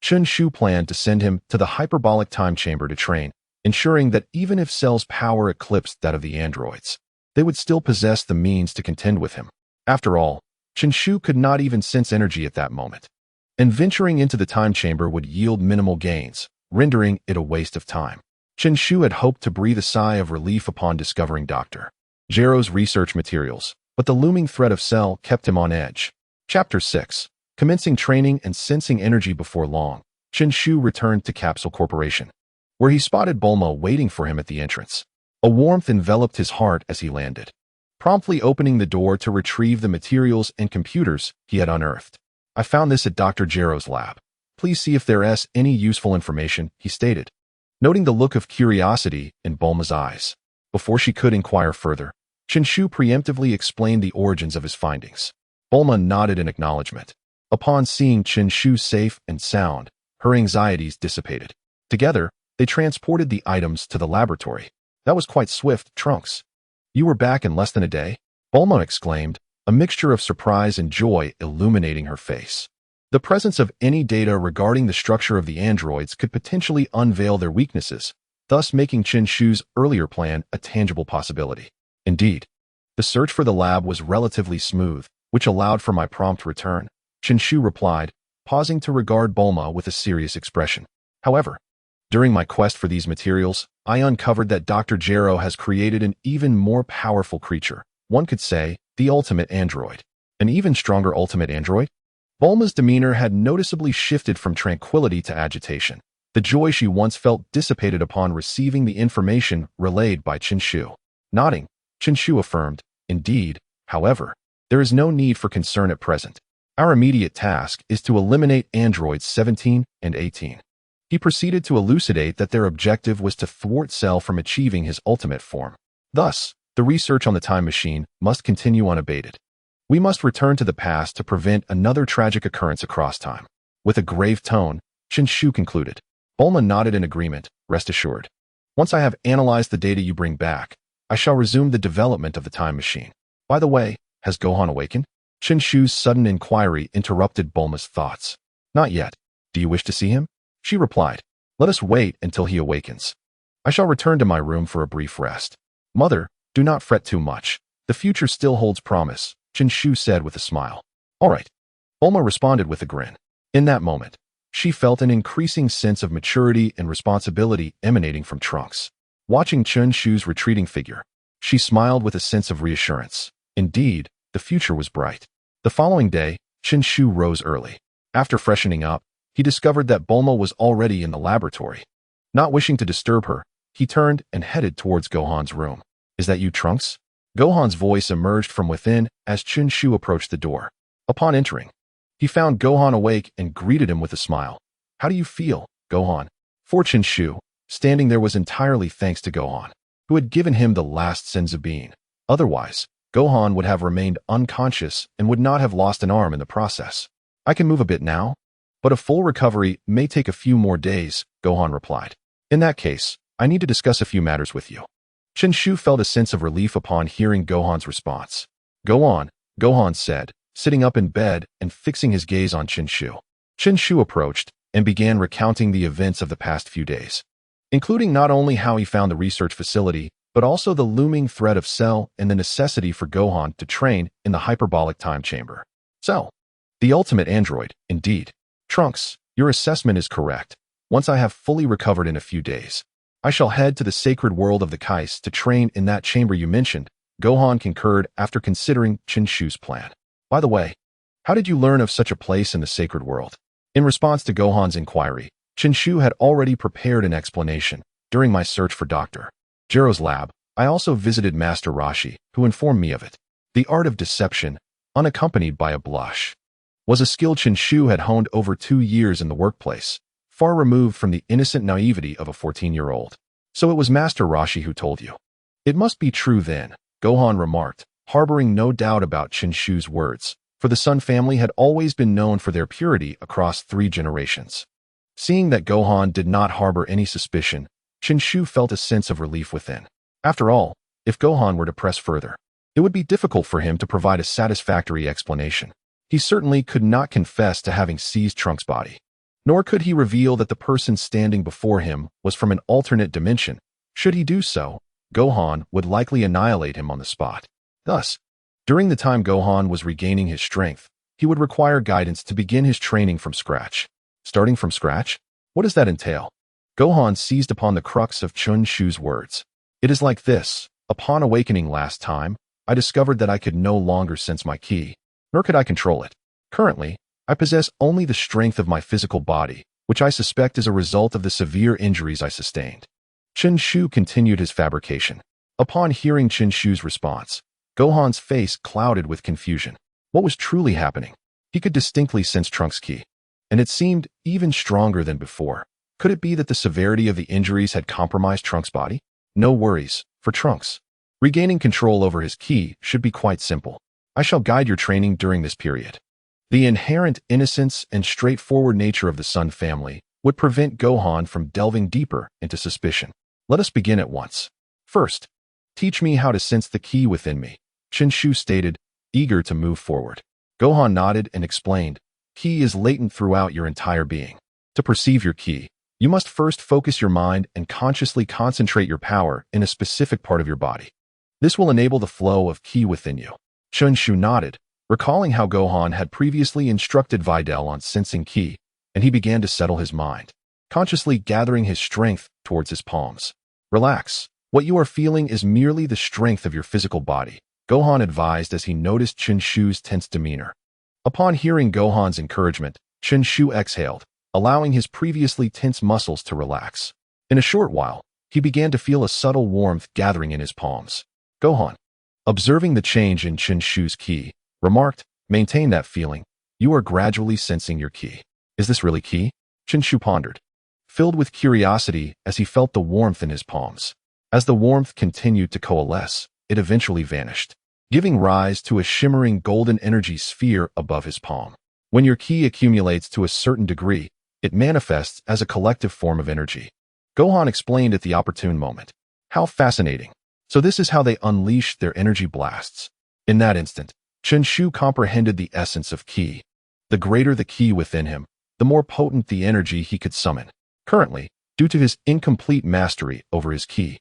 Chen Shu planned to send him to the hyperbolic time chamber to train, ensuring that even if Cell's power eclipsed that of the androids, they would still possess the means to contend with him. After all, Chen Shu could not even sense energy at that moment, and venturing into the time chamber would yield minimal gains, rendering it a waste of time. Chen Shu had hoped to breathe a sigh of relief upon discovering Dr. Gero's research materials, but the looming threat of Cell kept him on edge. Chapter 6. Commencing training and sensing energy before long, Chen Shu returned to Capsule Corporation, where he spotted Bulma waiting for him at the entrance. A warmth enveloped his heart as he landed, promptly opening the door to retrieve the materials and computers he had unearthed. "I found this at Dr. Gero's lab. Please see if there's any useful information," he stated, noting the look of curiosity in Bulma's eyes. Before she could inquire further, Chen Shu preemptively explained the origins of his findings. Bulma nodded in acknowledgement. Upon seeing Chen Shu safe and sound, her anxieties dissipated. Together, they transported the items to the laboratory. "That was quite swift, Trunks. You were back in less than a day?" Bulma exclaimed, a mixture of surprise and joy illuminating her face. The presence of any data regarding the structure of the androids could potentially unveil their weaknesses, thus making Chen Shu's earlier plan a tangible possibility. Indeed, the search for the lab was relatively smooth, which allowed for my prompt return, Chen Shu replied, pausing to regard Bulma with a serious expression. "However, during my quest for these materials, I uncovered that Dr. Gero has created an even more powerful creature, one could say, the ultimate android. An even stronger ultimate android?" Bulma's demeanor had noticeably shifted from tranquility to agitation. The joy she once felt dissipated upon receiving the information relayed by Chen Shu. Nodding, Chen Shu affirmed, "Indeed, however, there is no need for concern at present. Our immediate task is to eliminate androids 17 and 18. He proceeded to elucidate that their objective was to thwart Cell from achieving his ultimate form. Thus, the research on the time machine must continue unabated. We must return to the past to prevent another tragic occurrence across time. With a grave tone, Chen Shu concluded. Bulma nodded in agreement, "Rest assured. Once I have analyzed the data you bring back, I shall resume the development of the time machine. By the way, has Gohan awakened?" Chen Shu's sudden inquiry interrupted Bulma's thoughts. "Not yet. Do you wish to see him?" She replied, "Let us wait until he awakens. I shall return to my room for a brief rest." "Mother, do not fret too much. The future still holds promise," Chen Shu said with a smile. "All right." Bulma responded with a grin. In that moment, she felt an increasing sense of maturity and responsibility emanating from Trunks. Watching Chen Shu's retreating figure, she smiled with a sense of reassurance. Indeed, the future was bright. The following day, Chen Shu rose early. After freshening up, he discovered that Bulma was already in the laboratory. Not wishing to disturb her, he turned and headed towards Gohan's room. "Is that you, Trunks?" Gohan's voice emerged from within as Chen Shu approached the door. Upon entering, he found Gohan awake and greeted him with a smile. "How do you feel, Gohan?" For Chen Shu, standing there was entirely thanks to Gohan, who had given him the last sense of being. Otherwise, Gohan would have remained unconscious and would not have lost an arm in the process. "I can move a bit now, but a full recovery may take a few more days," Gohan replied. "In that case, I need to discuss a few matters with you." Chen Shu felt a sense of relief upon hearing Gohan's response. "Go on," Gohan said, sitting up in bed and fixing his gaze on Chen Shu. Chen Shu approached and began recounting the events of the past few days, including not only how he found the research facility, but also the looming threat of Cell and the necessity for Gohan to train in the hyperbolic time chamber. Cell, the ultimate android, indeed. Trunks, your assessment is correct. Once I have fully recovered in a few days, I shall head to the sacred world of the Kais to train in that chamber you mentioned, Gohan concurred after considering Chen Shu's plan. By the way, how did you learn of such a place in the sacred world? In response to Gohan's inquiry, Chen Shu had already prepared an explanation. During my search for Dr. Jiro's lab, I also visited Master Roshi, who informed me of it. The art of deception, unaccompanied by a blush, was a skill Chen Shu had honed over 2 years in the workplace, far removed from the innocent naivety of a 14-year-old. So it was Master Roshi who told you. It must be true then, Gohan remarked, harboring no doubt about Chen Shu's words, for the Son family had always been known for their purity across 3 generations. Seeing that Gohan did not harbor any suspicion, Chen Shu felt a sense of relief within. After all, if Gohan were to press further, it would be difficult for him to provide a satisfactory explanation. He certainly could not confess to having seized Trunks' body, nor could he reveal that the person standing before him was from an alternate dimension. Should he do so, Gohan would likely annihilate him on the spot. Thus, during the time Gohan was regaining his strength, he would require guidance to begin his training from scratch. Starting from scratch? What does that entail? Gohan seized upon the crux of Chen Shu's words. It is like this. Upon awakening last time, I discovered that I could no longer sense my ki, nor could I control it. Currently, I possess only the strength of my physical body, which I suspect is a result of the severe injuries I sustained. Chen Shu continued his fabrication. Upon hearing Chen Shu's response, Gohan's face clouded with confusion. What was truly happening? He could distinctly sense Trunks' ki, and it seemed even stronger than before. Could it be that the severity of the injuries had compromised Trunks' body? No worries, for Trunks. Regaining control over his ki should be quite simple. I shall guide your training during this period. The inherent innocence and straightforward nature of the Son family would prevent Gohan from delving deeper into suspicion. Let us begin at once. First, teach me how to sense the ki within me, Chen Shu stated, eager to move forward. Gohan nodded and explained, ki is latent throughout your entire being. To perceive your ki, you must first focus your mind and consciously concentrate your power in a specific part of your body. This will enable the flow of ki within you. Chen Shu nodded, recalling how Gohan had previously instructed Videl on sensing ki, and he began to settle his mind, consciously gathering his strength towards his palms. Relax. What you are feeling is merely the strength of your physical body, Gohan advised as he noticed Chen Shu's tense demeanor. Upon hearing Gohan's encouragement, Chen Shu exhaled, allowing his previously tense muscles to relax. In a short while, he began to feel a subtle warmth gathering in his palms. Gohan, observing the change in Chen Shu's ki, remarked, maintain that feeling. You are gradually sensing your ki. Is this really ki? Chen Shu pondered, filled with curiosity as he felt the warmth in his palms. As the warmth continued to coalesce, it eventually vanished, giving rise to a shimmering golden energy sphere above his palm. When your ki accumulates to a certain degree, it manifests as a collective form of energy. Gohan explained at the opportune moment. How fascinating. So this is how they unleashed their energy blasts. In that instant, Chen Shu comprehended the essence of ki. The greater the ki within him, the more potent the energy he could summon. Currently, due to his incomplete mastery over his ki,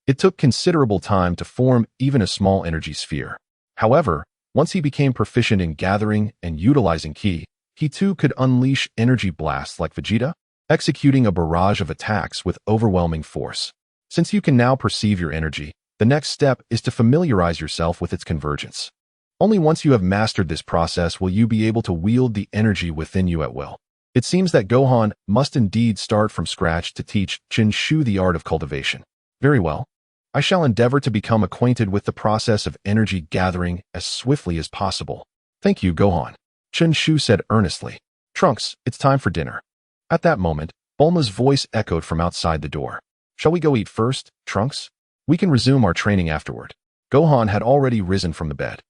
it took considerable time to form even a small energy sphere. However, once he became proficient in gathering and utilizing ki, he too could unleash energy blasts like Vegeta, executing a barrage of attacks with overwhelming force. Since you can now perceive your energy, the next step is to familiarize yourself with its convergence. Only once you have mastered this process will you be able to wield the energy within you at will. It seems that Gohan must indeed start from scratch to teach Chen Shu the art of cultivation. Very well. I shall endeavor to become acquainted with the process of energy gathering as swiftly as possible. Thank you, Gohan. Chen Shu said earnestly. Trunks, it's time for dinner. At that moment, Bulma's voice echoed from outside the door. Shall we go eat first, Trunks? We can resume our training afterward. Gohan had already risen from the bed.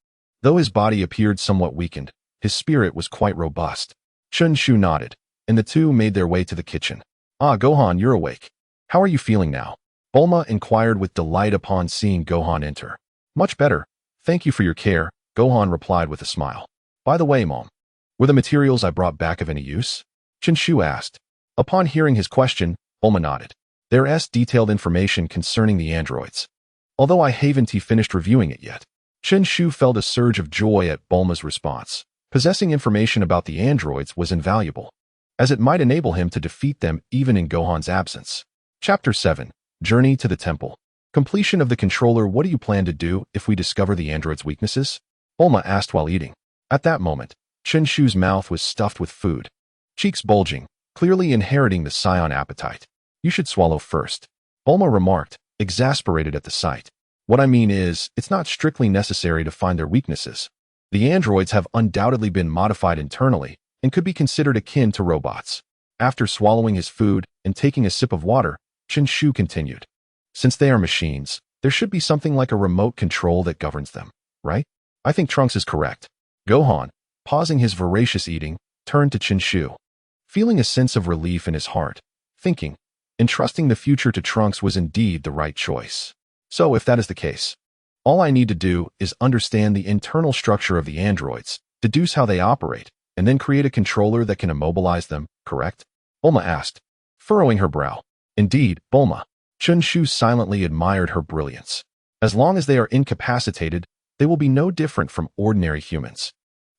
Though his body appeared somewhat weakened, his spirit was quite robust. Chen Shu nodded, and the two made their way to the kitchen. Ah, Gohan, you're awake. How are you feeling now? Bulma inquired with delight upon seeing Gohan enter. Much better. Thank you for your care, Gohan replied with a smile. By the way, Mom, were the materials I brought back of any use? Chen Shu asked. Upon hearing his question, Bulma nodded. There's detailed information concerning the androids. Although I haven't finished reviewing it yet. Chen Shu felt a surge of joy at Bulma's response. Possessing information about the androids was invaluable, as it might enable him to defeat them even in Gohan's absence. Chapter 7. Journey to the Temple. Completion of the controller. What do you plan to do if we discover the android's weaknesses? Bulma asked while eating. At that moment, Chen Shu's mouth was stuffed with food, cheeks bulging, clearly inheriting the Saiyan appetite. You should swallow first, Bulma remarked, exasperated at the sight. What I mean is, it's not strictly necessary to find their weaknesses. The androids have undoubtedly been modified internally and could be considered akin to robots. After swallowing his food and taking a sip of water, Chen Shu continued. Since they are machines, there should be something like a remote control that governs them, right? I think Trunks is correct. Gohan, pausing his voracious eating, turned to Chen Shu, feeling a sense of relief in his heart, thinking, entrusting the future to Trunks was indeed the right choice. So if that is the case, all I need to do is understand the internal structure of the androids, deduce how they operate, and then create a controller that can immobilize them, correct? Bulma asked, furrowing her brow. Indeed, Bulma. Chen Shu silently admired her brilliance. As long as they are incapacitated, they will be no different from ordinary humans,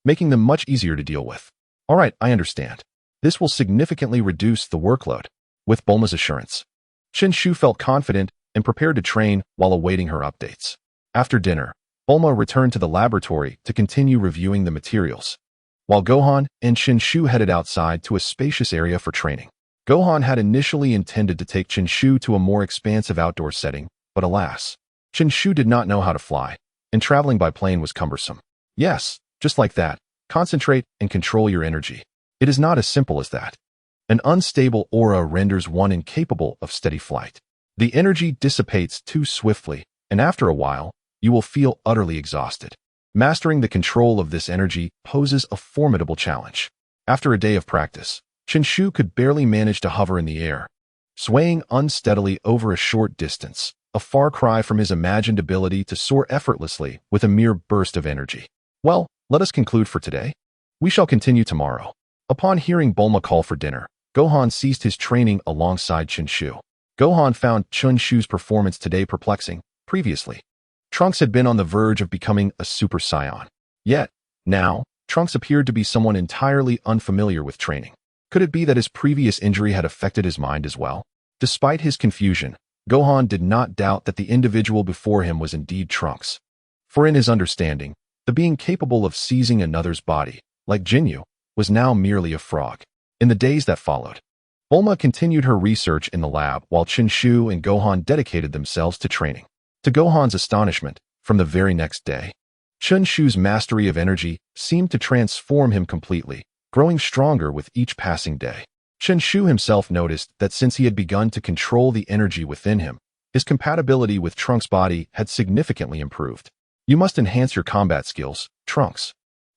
making them much easier to deal with. All right, I understand. This will significantly reduce the workload. With Bulma's assurance, Chen Shu felt confident and prepared to train while awaiting her updates. After dinner, Bulma returned to the laboratory to continue reviewing the materials, while Gohan and Chen Shu headed outside to a spacious area for training. Gohan had initially intended to take Chen Shu to a more expansive outdoor setting, but alas, Chen Shu did not know how to fly, and traveling by plane was cumbersome. Yes, just like that, concentrate and control your energy. It is not as simple as that. An unstable aura renders one incapable of steady flight. The energy dissipates too swiftly, and after a while, you will feel utterly exhausted. Mastering the control of this energy poses a formidable challenge. After a day of practice, Chen Shu could barely manage to hover in the air, swaying unsteadily over a short distance, a far cry from his imagined ability to soar effortlessly with a mere burst of energy. Well, let us conclude for today. We shall continue tomorrow. Upon hearing Bulma call for dinner, Gohan ceased his training alongside Chen Shu. Gohan found Chen Shu's performance today perplexing. Previously, Trunks had been on the verge of becoming a Super Saiyan. Yet, now, Trunks appeared to be someone entirely unfamiliar with training. Could it be that his previous injury had affected his mind as well? Despite his confusion, Gohan did not doubt that the individual before him was indeed Trunks. For in his understanding, the being capable of seizing another's body, like Jinyu, was now merely a frog. In the days that followed, Bulma continued her research in the lab while Chen Shu and Gohan dedicated themselves to training. To Gohan's astonishment, from the very next day, Chen Shu's mastery of energy seemed to transform him completely, growing stronger with each passing day. Chen Shu himself noticed that since he had begun to control the energy within him, his compatibility with Trunks' body had significantly improved. You must enhance your combat skills, Trunks.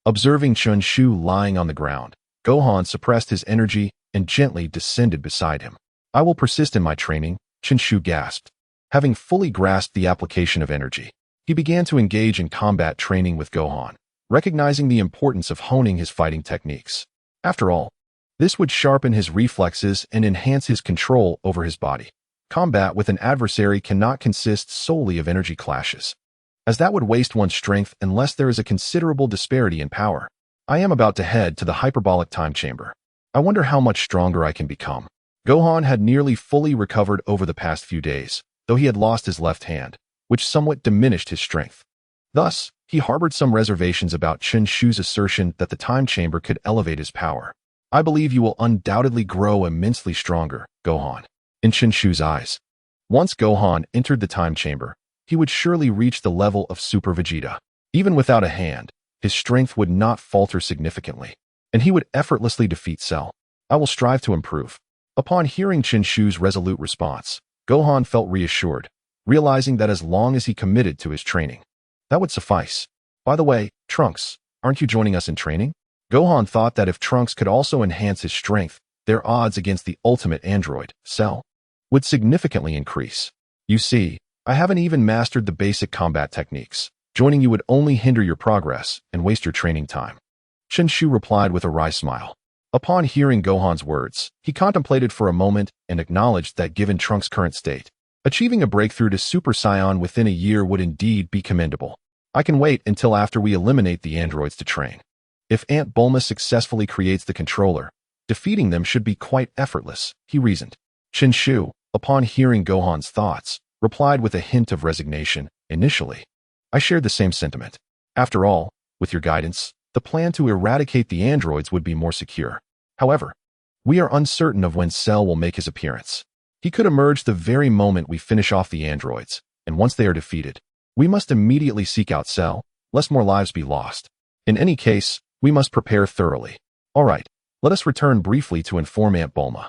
Observing Chen Shu lying on the ground, Gohan suppressed his energy and gently descended beside him. I will persist in my training, Chen Shu gasped. Having fully grasped the application of energy, he began to engage in combat training with Gohan, recognizing the importance of honing his fighting techniques. After all, this would sharpen his reflexes and enhance his control over his body. Combat with an adversary cannot consist solely of energy clashes, as that would waste one's strength unless there is a considerable disparity in power. I am about to head to the hyperbolic time chamber. I wonder how much stronger I can become. Gohan had nearly fully recovered over the past few days, though he had lost his left hand, which somewhat diminished his strength. Thus, he harbored some reservations about Chen Shu's assertion that the time chamber could elevate his power. I believe you will undoubtedly grow immensely stronger, Gohan. In Chen Shu's eyes, once Gohan entered the time chamber, he would surely reach the level of Super Vegeta. Even without a hand, his strength would not falter significantly, and he would effortlessly defeat Cell. I will strive to improve. Upon hearing Chen Shu's resolute response, Gohan felt reassured, realizing that as long as he committed to his training, that would suffice. By the way, Trunks, aren't you joining us in training? Gohan thought that if Trunks could also enhance his strength, their odds against the ultimate android, Cell, would significantly increase. You see, I haven't even mastered the basic combat techniques. Joining you would only hinder your progress and waste your training time. Chen Shu replied with a wry smile. Upon hearing Gohan's words, he contemplated for a moment and acknowledged that given Trunks' current state, achieving a breakthrough to Super Saiyan within a year would indeed be commendable. I can wait until after we eliminate the androids to train. If Aunt Bulma successfully creates the controller, defeating them should be quite effortless, he reasoned. Chen Shu, upon hearing Gohan's thoughts, replied with a hint of resignation. Initially, I shared the same sentiment. After all, with your guidance, the plan to eradicate the androids would be more secure. However, we are uncertain of when Cell will make his appearance. He could emerge the very moment we finish off the androids, and once they are defeated, we must immediately seek out Cell, lest more lives be lost. In any case, we must prepare thoroughly. All right, let us return briefly to inform Aunt Bulma.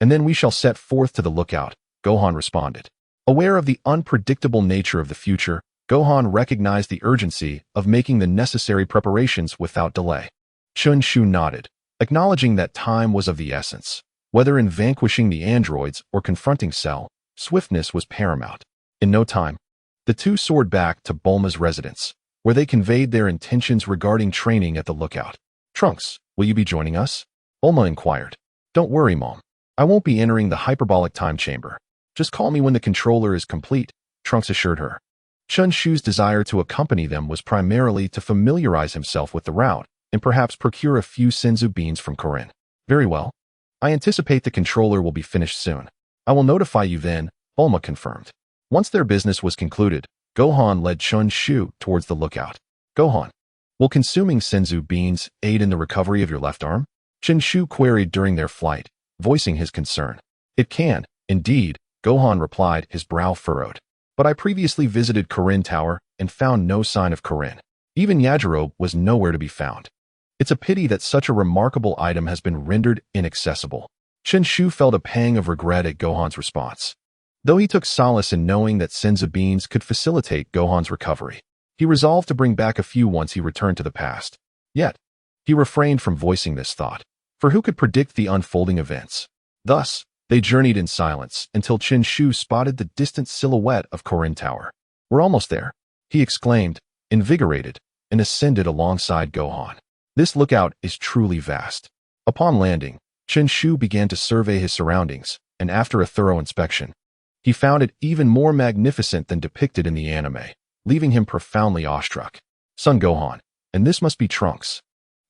And then we shall set forth to the lookout, Gohan responded. Aware of the unpredictable nature of the future, Gohan recognized the urgency of making the necessary preparations without delay. Chen Shu nodded, acknowledging that time was of the essence. Whether in vanquishing the androids or confronting Cell, swiftness was paramount. In no time, the two soared back to Bulma's residence, where they conveyed their intentions regarding training at the lookout. Trunks, will you be joining us? Bulma inquired. Don't worry, Mom. I won't be entering the hyperbolic time chamber. Just call me when the controller is complete, Trunks assured her. Chen Shu's desire to accompany them was primarily to familiarize himself with the route and perhaps procure a few senzu beans from Corinne. Very well. I anticipate the controller will be finished soon. I will notify you then, Bulma confirmed. Once their business was concluded, Gohan led Chen Shu towards the lookout. Gohan, will consuming senzu beans aid in the recovery of your left arm? Chen Shu queried during their flight, voicing his concern. It can, indeed, Gohan replied, his brow furrowed. But I previously visited Corinne Tower and found no sign of Corinne. Even Yajirobe was nowhere to be found. It's a pity that such a remarkable item has been rendered inaccessible. Chen Shu felt a pang of regret at Gohan's response. Though he took solace in knowing that senzu beans could facilitate Gohan's recovery, he resolved to bring back a few once he returned to the past. Yet, he refrained from voicing this thought, for who could predict the unfolding events? Thus, they journeyed in silence until Chen Shu spotted the distant silhouette of Corinne Tower. We're almost there, he exclaimed, invigorated, and ascended alongside Gohan. This lookout is truly vast. Upon landing, Chen Shu began to survey his surroundings, and after a thorough inspection, he found it even more magnificent than depicted in the anime, leaving him profoundly awestruck. Son Gohan, and this must be Trunks.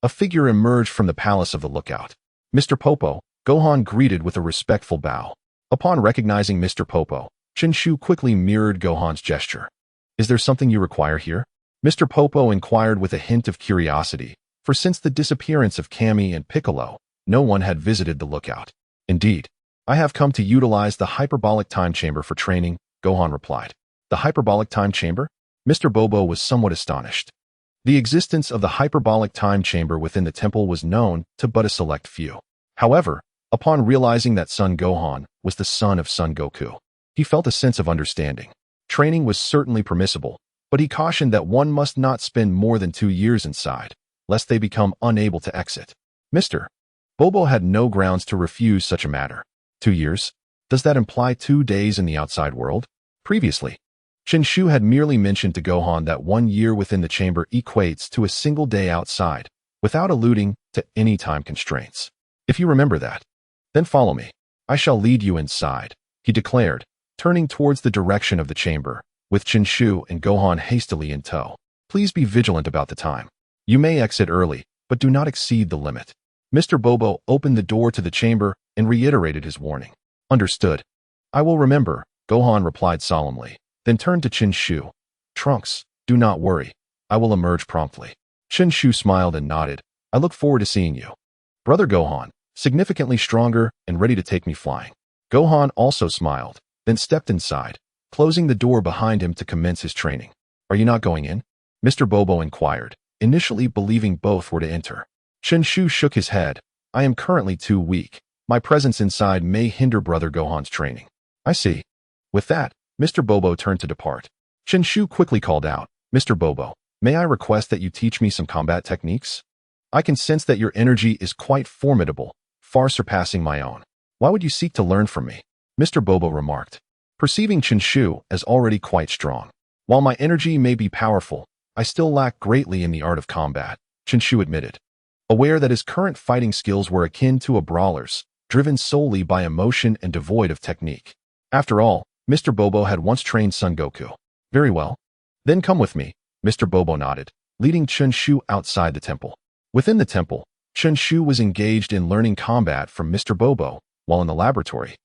A figure emerged from the palace of the lookout. Mr. Popo, Gohan greeted with a respectful bow. Upon recognizing Mr. Popo, Chen Shu quickly mirrored Gohan's gesture. Is there something you require here? Mr. Popo inquired with a hint of curiosity, for since the disappearance of Kami and Piccolo, no one had visited the lookout. Indeed, I have come to utilize the hyperbolic time chamber for training, Gohan replied. The hyperbolic time chamber? Mr. Bobo was somewhat astonished. The existence of the hyperbolic time chamber within the temple was known to but a select few. However, upon realizing that Son Gohan was the son of Son Goku, he felt a sense of understanding. Training was certainly permissible, but he cautioned that one must not spend more than 2 years inside, lest they become unable to exit. Mr. Bobo had no grounds to refuse such a matter. 2 years? Does that imply 2 days in the outside world? Previously, Chen Shu had merely mentioned to Gohan that 1 year within the chamber equates to a single day outside, without alluding to any time constraints. If you remember that, then follow me. I shall lead you inside, he declared, turning towards the direction of the chamber, with Chen Shu and Gohan hastily in tow. Please be vigilant about the time. You may exit early, but do not exceed the limit. Mr. Bobo opened the door to the chamber and reiterated his warning. Understood. I will remember, Gohan replied solemnly, then turned to Chen Shu. Trunks, do not worry. I will emerge promptly. Chen Shu smiled and nodded. I look forward to seeing you. Brother Gohan, significantly stronger and ready to take me flying. Gohan also smiled, then stepped inside, closing the door behind him to commence his training. Are you not going in? Mr. Bobo inquired, initially believing both were to enter. Chen Shu shook his head. I am currently too weak. My presence inside may hinder Brother Gohan's training. I see. With that, Mr. Bobo turned to depart. Chen Shu quickly called out, Mr. Bobo, may I request that you teach me some combat techniques? I can sense that your energy is quite formidable, far surpassing my own. Why would you seek to learn from me? Mr. Bobo remarked, perceiving Chen Shu as already quite strong. While my energy may be powerful, I still lack greatly in the art of combat, Chen Shu admitted. aware that his current fighting skills were akin to a brawler's, driven solely by emotion and devoid of technique. After all, Mr. Bobo had once trained Son Goku. Very well. Then come with me, Mr. Bobo nodded, leading Chen Shu outside the temple. Within the temple, Chen Shu was engaged in learning combat from Mr. Bobo, while in the laboratory,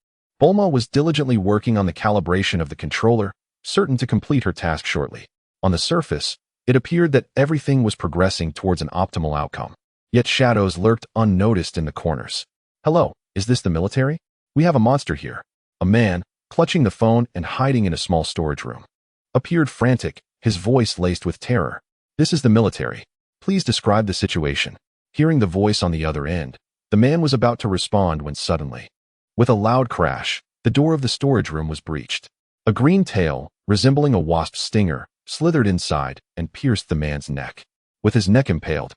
Bulma was diligently working on the calibration of the controller, certain to complete her task shortly. On the surface, it appeared that everything was progressing towards an optimal outcome. Yet shadows lurked unnoticed in the corners. Hello, is this the military? We have a monster here. A man, clutching the phone and hiding in a small storage room, appeared frantic, his voice laced with terror. This is the military. Please describe the situation. Hearing the voice on the other end, the man was about to respond when suddenly, with a loud crash, the door of the storage room was breached. A green tail, resembling a wasp's stinger, slithered inside and pierced the man's neck. With his neck impaled,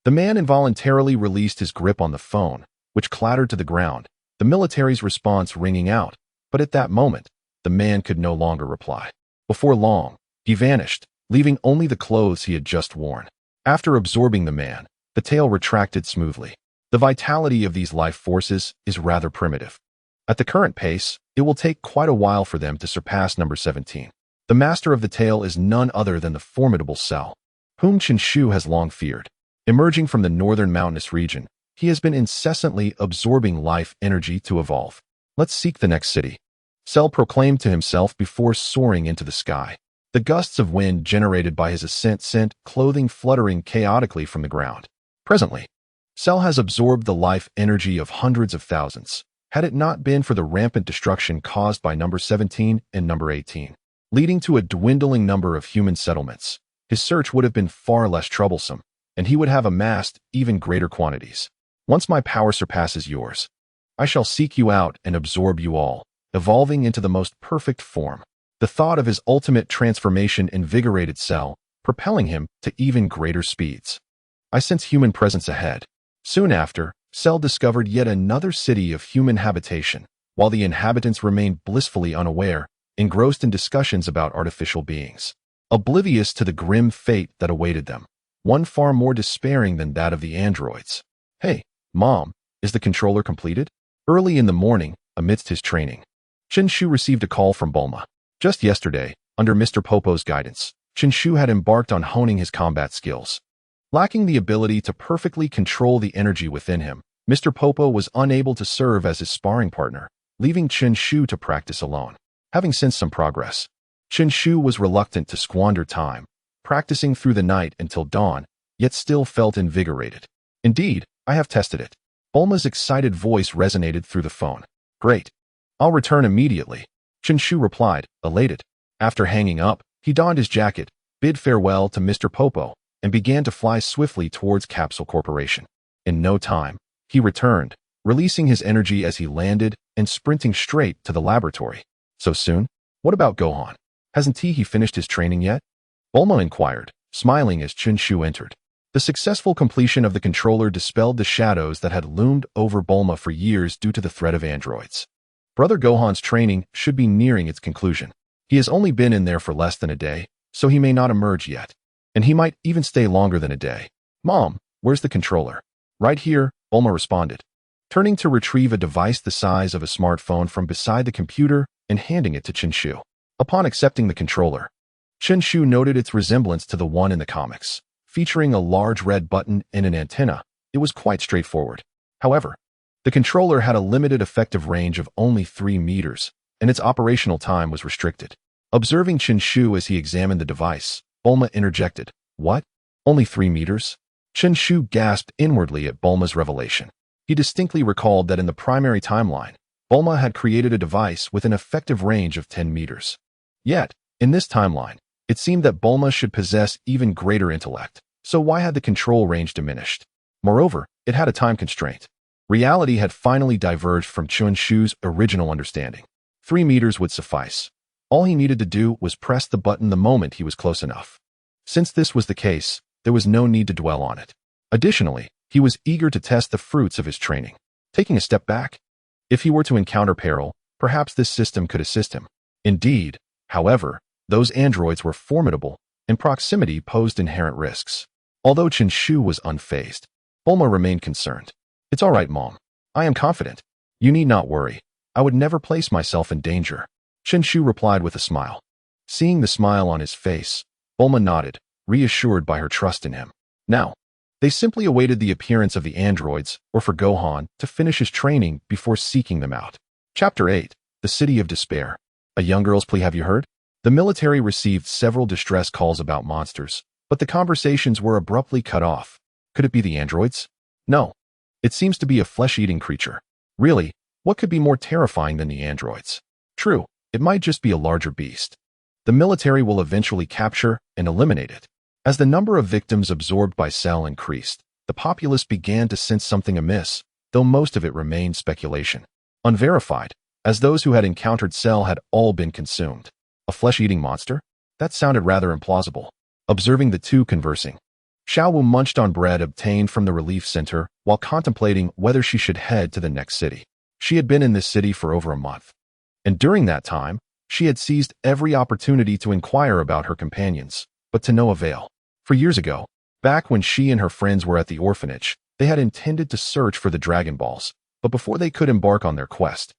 the man involuntarily released his grip on the phone, which clattered to the ground, the military's response ringing out. But at that moment, the man could no longer reply. Before long, he vanished, leaving only the clothes he had just worn. After absorbing the man, the tail retracted smoothly. The vitality of these life forces is rather primitive. At the current pace, it will take quite a while for them to surpass number 17. The master of the tail is none other than the formidable Cell, whom Chen Shu has long feared. Emerging from the northern mountainous region, he has been incessantly absorbing life energy to evolve. Let's seek the next city, Cell proclaimed to himself before soaring into the sky. The gusts of wind generated by his ascent sent clothing fluttering chaotically from the ground. Presently, Cell has absorbed the life energy of hundreds of thousands, had it not been for the rampant destruction caused by number 17 and number 18, leading to a dwindling number of human settlements. His search would have been far less troublesome, and he would have amassed even greater quantities. Once my power surpasses yours, I shall seek you out and absorb you all, evolving into the most perfect form. The thought of his ultimate transformation invigorated Cell, propelling him to even greater speeds. I sense human presence ahead. Soon after, Cell discovered yet another city of human habitation, while the inhabitants remained blissfully unaware, engrossed in discussions about artificial beings, oblivious to the grim fate that awaited them, one far more despairing than that of the androids. Hey, Mom, is the controller completed? Early in the morning, amidst his training, Chen Shu received a call from Bulma. Just yesterday, under Mr. Popo's guidance, Chen Shu had embarked on honing his combat skills. Lacking the ability to perfectly control the energy within him, Mr. Popo was unable to serve as his sparring partner, leaving Chen Shu to practice alone. Having sensed some progress, Chen Shu was reluctant to squander time, practicing through the night until dawn, yet still felt invigorated. Indeed, I have tested it. Bulma's excited voice resonated through the phone. Great. I'll return immediately, Chen Shu replied, elated. After hanging up, he donned his jacket, bid farewell to Mr. Popo, and began to fly swiftly towards Capsule Corporation. In no time, he returned, releasing his energy as he landed and sprinting straight to the laboratory. So soon? What about Gohan? Hasn't he finished his training yet? Bulma inquired, smiling as Chen Shu entered. The successful completion of the controller dispelled the shadows that had loomed over Bulma for years due to the threat of androids. Brother Gohan's training should be nearing its conclusion. He has only been in there for less than a day, so he may not emerge yet. And he might even stay longer than a day. Mom, where's the controller? Right here, Bulma responded, turning to retrieve a device the size of a smartphone from beside the computer and handing it to Chen Shu. Upon accepting the controller, Chen Shu noted its resemblance to the one in the comics, featuring a large red button and an antenna. It was quite straightforward. However, the controller had a limited effective range of only 3 meters, and its operational time was restricted. Observing Chen Shu as he examined the device, Bulma interjected, What? Only 3 meters? Chen Shu gasped inwardly at Bulma's revelation. He distinctly recalled that in the primary timeline, Bulma had created a device with an effective range of 10 meters. Yet, in this timeline, it seemed that Bulma should possess even greater intellect, so why had the control range diminished? Moreover, it had a time constraint. Reality had finally diverged from Chen Shu's original understanding. 3 meters would suffice. All he needed to do was press the button the moment he was close enough. Since this was the case, there was no need to dwell on it. Additionally, he was eager to test the fruits of his training. Taking a step back, if he were to encounter peril, perhaps this system could assist him. Indeed, however, those androids were formidable, and proximity posed inherent risks. Although Chen Shu was unfazed, Bulma remained concerned. It's all right, Mom. I am confident. You need not worry. I would never place myself in danger. Chen Shu replied with a smile. Seeing the smile on his face, Bulma nodded, reassured by her trust in him. Now, they simply awaited the appearance of the androids, or for Gohan, to finish his training before seeking them out. Chapter 8. The City of Despair. A young girl's plea, have you heard? The military received several distress calls about monsters, but the conversations were abruptly cut off. Could it be the androids? No. It seems to be a flesh-eating creature. Really, what could be more terrifying than the androids? True, it might just be a larger beast. The military will eventually capture and eliminate it. As the number of victims absorbed by Cell increased, the populace began to sense something amiss, though most of it remained speculation. Unverified, as those who had encountered Cell had all been consumed. A flesh-eating monster? That sounded rather implausible. Observing the two conversing, Xiao Wu munched on bread obtained from the relief center while contemplating whether she should head to the next city. She had been in this city for over a month, and during that time, she had seized every opportunity to inquire about her companions, but to no avail. For years ago, back when she and her friends were at the orphanage, they had intended to search for the Dragon Balls, but before they could embark on their quest,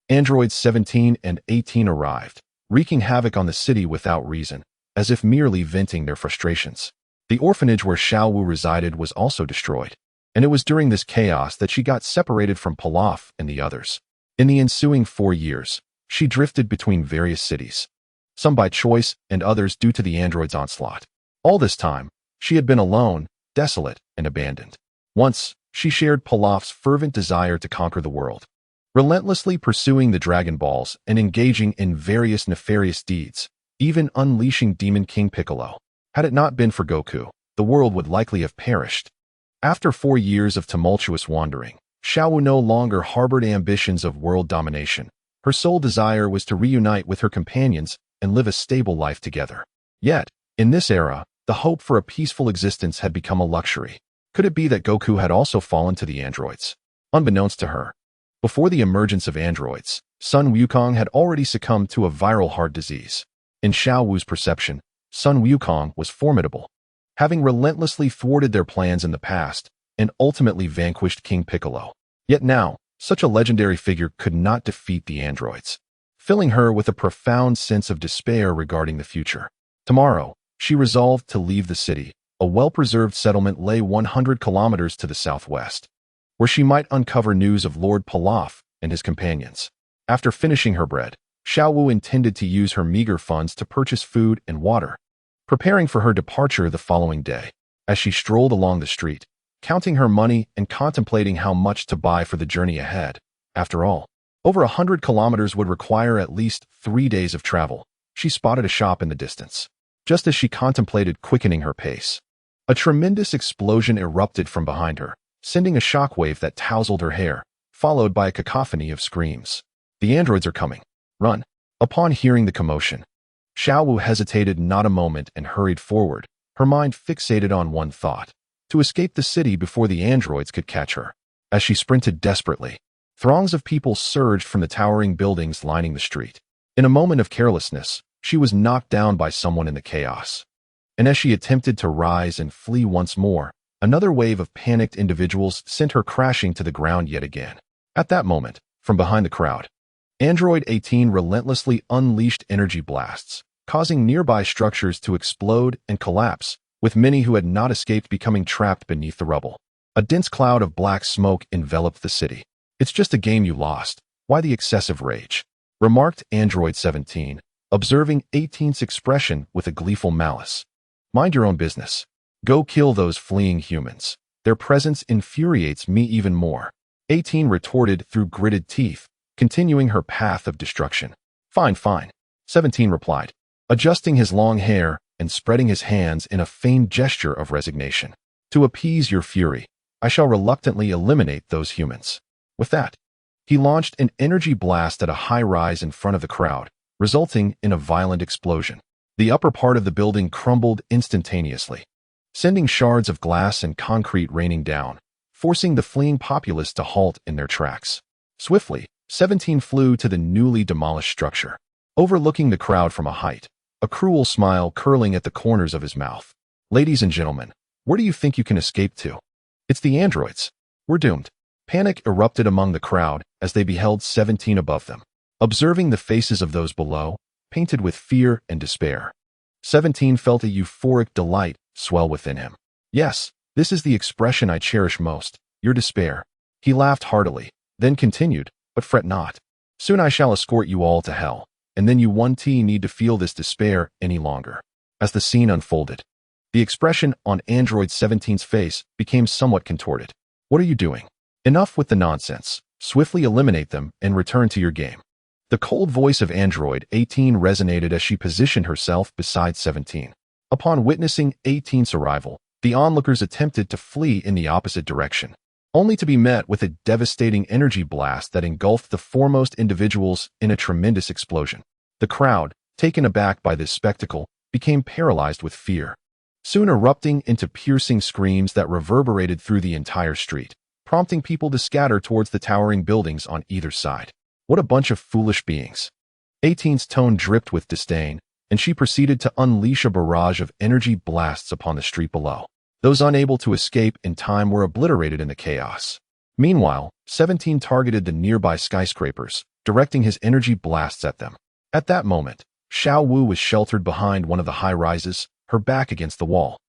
androids 17 and 18 arrived, wreaking havoc on the city without reason, as if merely venting their frustrations. The orphanage where Xiao Wu resided was also destroyed, and it was during this chaos that she got separated from Pilaf and the others. In the ensuing 4 years, she drifted between various cities, some by choice and others due to the androids' onslaught. All this time, she had been alone, desolate, and abandoned. Once, she shared Pilaf's fervent desire to conquer the world, relentlessly pursuing the Dragon Balls and engaging in various nefarious deeds, even unleashing Demon King Piccolo. Had it not been for Goku, the world would likely have perished. After 4 years of tumultuous wandering, Xiao Wu no longer harbored ambitions of world domination. Her sole desire was to reunite with her companions and live a stable life together. Yet, in this era, the hope for a peaceful existence had become a luxury. Could it be that Goku had also fallen to the androids? Unbeknownst to her, before the emergence of androids, Sun Wukong had already succumbed to a viral heart disease. In Xiao Wu's perception, Sun Wukong was formidable, having relentlessly thwarted their plans in the past and ultimately vanquished King Piccolo. Yet now, such a legendary figure could not defeat the androids, filling her with a profound sense of despair regarding the future. Tomorrow, she resolved to leave the city. A well-preserved settlement lay 100 kilometers to the southwest, where she might uncover news of Lord Pilaf and his companions. After finishing her bread, Xiao Wu intended to use her meager funds to purchase food and water, preparing for her departure the following day. As she strolled along the street, counting her money and contemplating how much to buy for the journey ahead. After all, over 100 kilometers would require at least 3 days of travel. She spotted a shop in the distance. Just as she contemplated quickening her pace, a tremendous explosion erupted from behind her, sending a shockwave that tousled her hair, followed by a cacophony of screams. The androids are coming. Run. Upon hearing the commotion, Xiao Wu hesitated not a moment and hurried forward, her mind fixated on one thought: to escape the city before the androids could catch her. As she sprinted desperately, throngs of people surged from the towering buildings lining the street. In a moment of carelessness, she was knocked down by someone in the chaos. And as she attempted to rise and flee once more, another wave of panicked individuals sent her crashing to the ground yet again. At that moment, from behind the crowd, Android 18 relentlessly unleashed energy blasts, causing nearby structures to explode and collapse, with many who had not escaped becoming trapped beneath the rubble. A dense cloud of black smoke enveloped the city. It's just a game you lost. Why the excessive rage? Remarked Android 17, observing 18's expression with a gleeful malice. Mind your own business. Go kill those fleeing humans. Their presence infuriates me even more. 18 retorted through gritted teeth, continuing her path of destruction. Fine, fine, 17 replied, adjusting his long hair and spreading his hands in a feigned gesture of resignation. To appease your fury, I shall reluctantly eliminate those humans. With that, he launched an energy blast at a high rise in front of the crowd, resulting in a violent explosion. The upper part of the building crumbled instantaneously, sending shards of glass and concrete raining down, forcing the fleeing populace to halt in their tracks. Swiftly, 17 flew to the newly demolished structure, overlooking the crowd from a height, a cruel smile curling at the corners of his mouth. Ladies and gentlemen, where do you think you can escape to? It's the androids. We're doomed. Panic erupted among the crowd as they beheld 17 above them. Observing the faces of those below, painted with fear and despair, 17 felt a euphoric delight swell within him. Yes, this is the expression I cherish most, your despair. He laughed heartily, then continued, but fret not. Soon I shall escort you all to hell, and then you won't need to feel this despair any longer. As the scene unfolded, the expression on Android 17's face became somewhat contorted. What are you doing? Enough with the nonsense. Swiftly eliminate them and return to your game. The cold voice of Android 18 resonated as she positioned herself beside 17. Upon witnessing 18's arrival, the onlookers attempted to flee in the opposite direction, only to be met with a devastating energy blast that engulfed the foremost individuals in a tremendous explosion. The crowd, taken aback by this spectacle, became paralyzed with fear, soon erupting into piercing screams that reverberated through the entire street, prompting people to scatter towards the towering buildings on either side. What a bunch of foolish beings. 18's tone dripped with disdain, and she proceeded to unleash a barrage of energy blasts upon the street below. Those unable to escape in time were obliterated in the chaos. Meanwhile, 17 targeted the nearby skyscrapers, directing his energy blasts at them. At that moment, Xiao Wu was sheltered behind one of the high-rises, her back against the wall,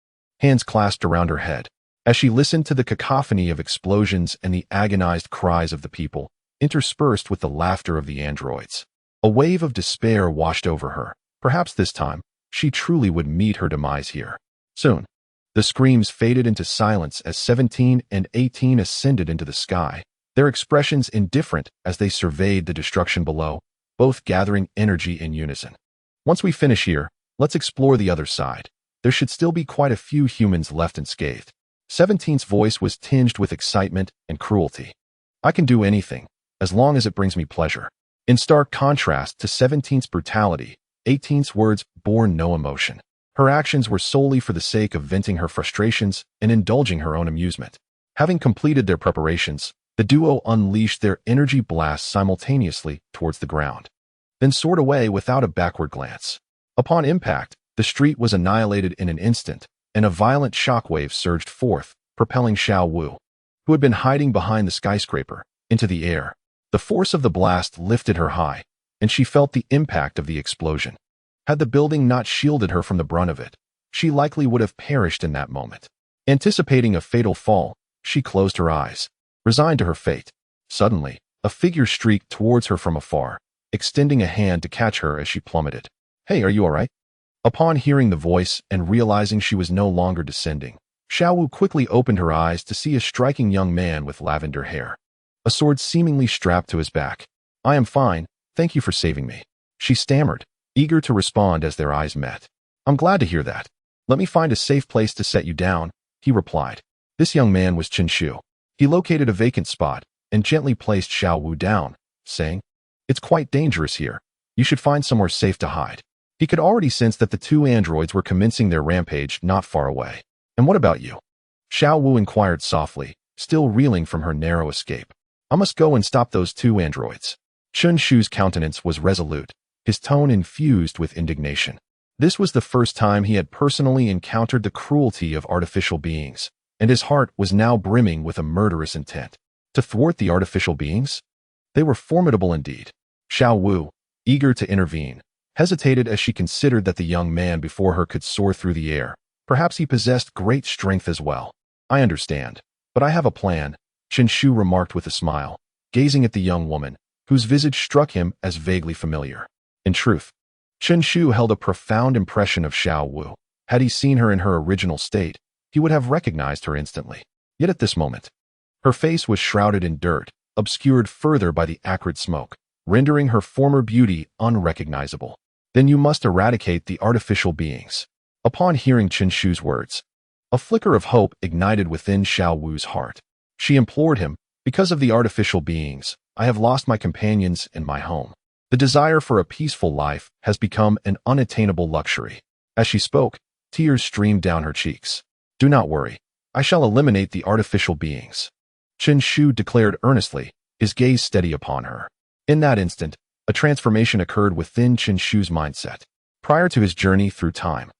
hands clasped around her head. As she listened to the cacophony of explosions and the agonized cries of the people, interspersed with the laughter of the androids, a wave of despair washed over her. Perhaps this time, she truly would meet her demise here. Soon, the screams faded into silence as 17 and 18 ascended into the sky, their expressions indifferent as they surveyed the destruction below, both gathering energy in unison. Once we finish here, let's explore the other side. There should still be quite a few humans left unscathed. 17's voice was tinged with excitement and cruelty. I can do anything, as long as it brings me pleasure. In stark contrast to 17's brutality, 18's words bore no emotion. Her actions were solely for the sake of venting her frustrations and indulging her own amusement. Having completed their preparations, the duo unleashed their energy blasts simultaneously towards the ground, then soared away without a backward glance. Upon impact, the street was annihilated in an instant, and a violent shockwave surged forth, propelling Xiao Wu, who had been hiding behind the skyscraper, into the air. The force of the blast lifted her high, and she felt the impact of the explosion. Had the building not shielded her from the brunt of it, she likely would have perished in that moment. Anticipating a fatal fall, she closed her eyes, resigned to her fate. Suddenly, a figure streaked towards her from afar, extending a hand to catch her as she plummeted. Hey, are you all right? Upon hearing the voice and realizing she was no longer descending, Xiao Wu quickly opened her eyes to see a striking young man with lavender hair, a sword seemingly strapped to his back. I am fine, thank you for saving me, she stammered, eager to respond as their eyes met. I'm glad to hear that. Let me find a safe place to set you down, he replied. This young man was Chen Shu. He located a vacant spot and gently placed Xiao Wu down, saying, It's quite dangerous here. You should find somewhere safe to hide. He could already sense that the two androids were commencing their rampage not far away. And what about you? Xiao Wu inquired softly, still reeling from her narrow escape. I must go and stop those two androids. Chen Shu's countenance was resolute, his tone infused with indignation. This was the first time he had personally encountered the cruelty of artificial beings, and his heart was now brimming with a murderous intent. To thwart the artificial beings? They were formidable indeed. Xiao Wu, eager to intervene, hesitated as she considered that the young man before her could soar through the air. Perhaps he possessed great strength as well. I understand, but I have a plan, Chen Shu remarked with a smile, gazing at the young woman, whose visage struck him as vaguely familiar. In truth, Chen Shu held a profound impression of Xiao Wu. Had he seen her in her original state, he would have recognized her instantly. Yet at this moment, her face was shrouded in dirt, obscured further by the acrid smoke, rendering her former beauty unrecognizable. Then you must eradicate the artificial beings. Upon hearing Chen Shu's words, a flicker of hope ignited within Xiao Wu's heart. She implored him, because of the artificial beings, I have lost my companions and my home. The desire for a peaceful life has become an unattainable luxury. As she spoke, tears streamed down her cheeks. Do not worry. I shall eliminate the artificial beings, Chen Shu declared earnestly, his gaze steady upon her. In that instant, a transformation occurred within Chen Shu's mindset. Prior to his journey through time,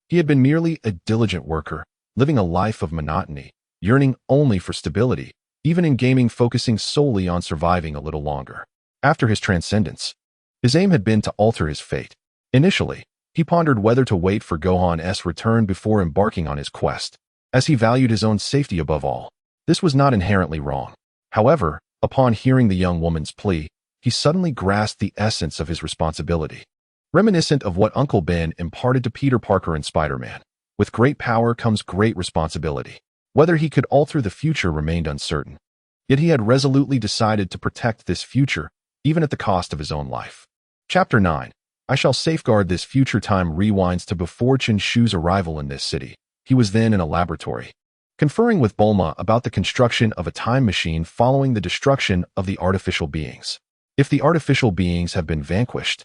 he had been merely a diligent worker, living a life of monotony, yearning only for stability, even in gaming focusing solely on surviving a little longer. After his transcendence, his aim had been to alter his fate. Initially, he pondered whether to wait for Gohan's return before embarking on his quest, as he valued his own safety above all. This was not inherently wrong. However, upon hearing the young woman's plea, he suddenly grasped the essence of his responsibility. Reminiscent of what Uncle Ben imparted to Peter Parker in Spider-Man, with great power comes great responsibility. Whether he could alter the future remained uncertain. Yet he had resolutely decided to protect this future, even at the cost of his own life. Chapter 9. I shall safeguard this future. Time rewinds to before Chen Shu's arrival in this city. He was then in a laboratory, conferring with Bulma about the construction of a time machine following the destruction of the artificial beings. If the artificial beings have been vanquished,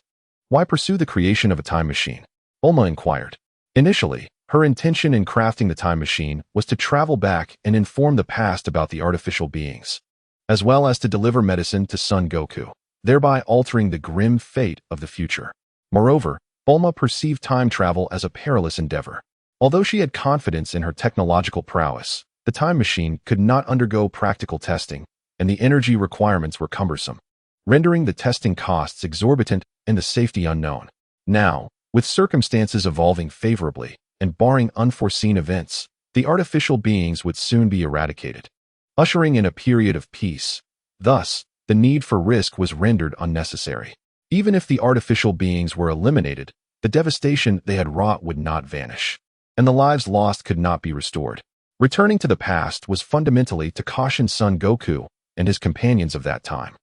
why pursue the creation of a time machine? Bulma inquired. Initially, her intention in crafting the time machine was to travel back and inform the past about the artificial beings, as well as to deliver medicine to Son Goku, thereby altering the grim fate of the future. Moreover, Bulma perceived time travel as a perilous endeavor. Although she had confidence in her technological prowess, the time machine could not undergo practical testing, and the energy requirements were cumbersome, rendering the testing costs exorbitant and the safety unknown. Now, with circumstances evolving favorably, and barring unforeseen events, the artificial beings would soon be eradicated, ushering in a period of peace. Thus, the need for risk was rendered unnecessary. Even if the artificial beings were eliminated, the devastation they had wrought would not vanish, and the lives lost could not be restored. Returning to the past was fundamentally to caution Son Goku and his companions of that time,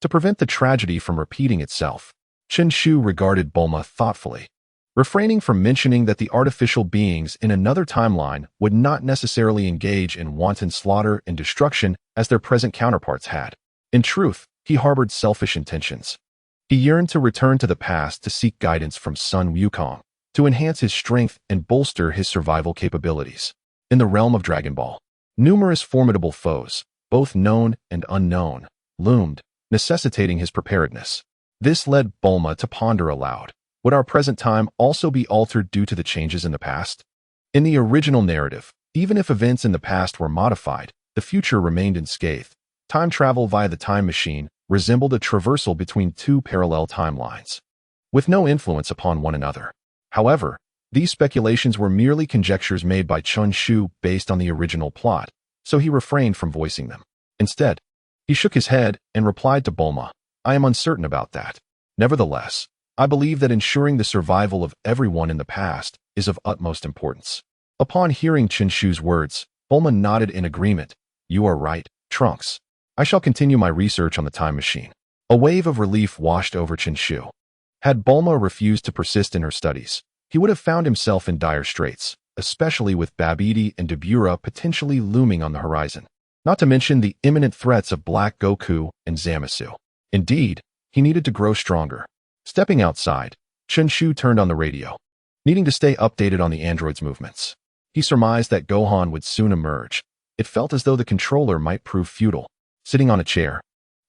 to prevent the tragedy from repeating itself. Chen Shu regarded Bulma thoughtfully, refraining from mentioning that the artificial beings in another timeline would not necessarily engage in wanton slaughter and destruction as their present counterparts had. In truth, he harbored selfish intentions. He yearned to return to the past to seek guidance from Sun Wukong, to enhance his strength and bolster his survival capabilities. In the realm of Dragon Ball, numerous formidable foes, both known and unknown, loomed, necessitating his preparedness. This led Bulma to ponder aloud. Would our present time also be altered due to the changes in the past? In the original narrative, even if events in the past were modified, the future remained unscathed. Time travel via the time machine resembled a traversal between two parallel timelines, with no influence upon one another. However, these speculations were merely conjectures made by Chen Shu based on the original plot, so he refrained from voicing them. Instead, he shook his head and replied to Bulma, I am uncertain about that. Nevertheless, I believe that ensuring the survival of everyone in the past is of utmost importance. Upon hearing Chen Shu's words, Bulma nodded in agreement. You are right, Trunks. I shall continue my research on the time machine. A wave of relief washed over Chen Shu. Had Bulma refused to persist in her studies, he would have found himself in dire straits, especially with Babidi and Dabura potentially looming on the horizon, not to mention the imminent threats of Black Goku and Zamasu. Indeed, he needed to grow stronger. Stepping outside, Chen Shu turned on the radio, needing to stay updated on the android's movements. He surmised that Gohan would soon emerge. It felt as though the controller might prove futile. Sitting on a chair,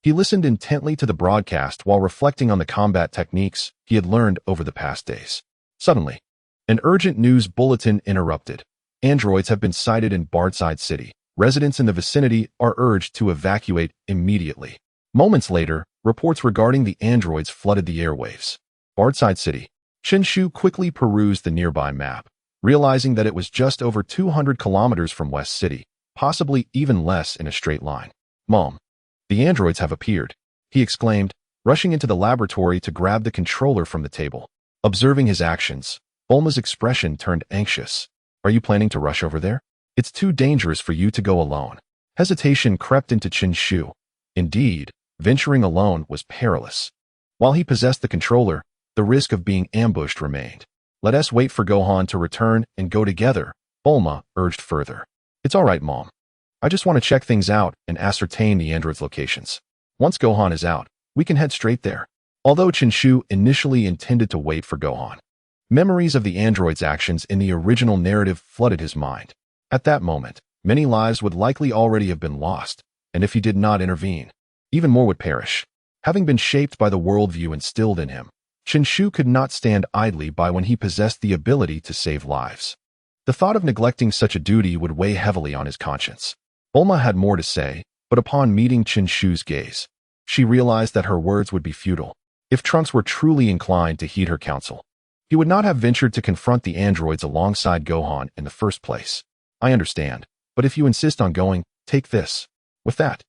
he listened intently to the broadcast while reflecting on the combat techniques he had learned over the past days. Suddenly, an urgent news bulletin interrupted. Androids have been sighted in Bardside City. Residents in the vicinity are urged to evacuate immediately. Moments later, reports regarding the androids flooded the airwaves. Bardside City. Chen Shu quickly perused the nearby map, realizing that it was just over 200 kilometers from West City, possibly even less in a straight line. Mom, the androids have appeared, he exclaimed, rushing into the laboratory to grab the controller from the table. Observing his actions, Bulma's expression turned anxious. Are you planning to rush over there? It's too dangerous for you to go alone. Hesitation crept into Chen Shu. Indeed, venturing alone was perilous. While he possessed the controller, the risk of being ambushed remained. Let us wait for Gohan to return and go together, Bulma urged further. It's all right, Mom. I just want to check things out and ascertain the androids' locations. Once Gohan is out, we can head straight there. Although Chen Shu initially intended to wait for Gohan, memories of the android's actions in the original narrative flooded his mind. At that moment, many lives would likely already have been lost, and if he did not intervene, even more would perish. Having been shaped by the worldview instilled in him, Chen Shu could not stand idly by when he possessed the ability to save lives. The thought of neglecting such a duty would weigh heavily on his conscience. Bulma had more to say, but upon meeting Chen Shu's gaze, she realized that her words would be futile. If Trunks were truly inclined to heed her counsel, he would not have ventured to confront the androids alongside Gohan in the first place. I understand, but if you insist on going, take this. With that,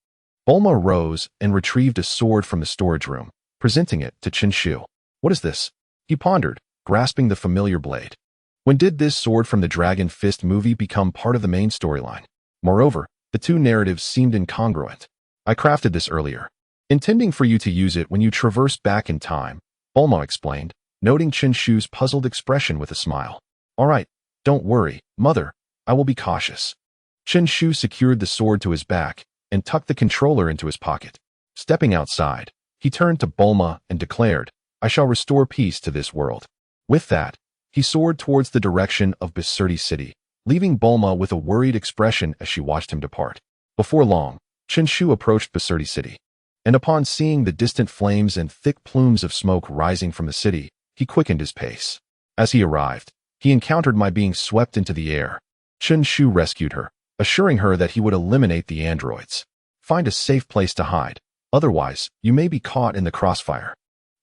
Bulma rose and retrieved a sword from the storage room, presenting it to Chen Shu. What is this? He pondered, grasping the familiar blade. When did this sword from the Dragon Fist movie become part of the main storyline? Moreover, the two narratives seemed incongruent. I crafted this earlier, intending for you to use it when you traverse back in time, Bulma explained, noting Chen Shu's puzzled expression with a smile. All right, don't worry, mother, I will be cautious. Chen Shu secured the sword to his back and tucked the controller into his pocket. Stepping outside, he turned to Bulma and declared, I shall restore peace to this world. With that, he soared towards the direction of Bisurti City, leaving Bulma with a worried expression as she watched him depart. Before long, Chen Shu approached Bisurti City, and upon seeing the distant flames and thick plumes of smoke rising from the city, he quickened his pace. As he arrived, he encountered Mai being swept into the air. Chen Shu rescued her, assuring her that he would eliminate the androids. Find a safe place to hide, otherwise you may be caught in the crossfire,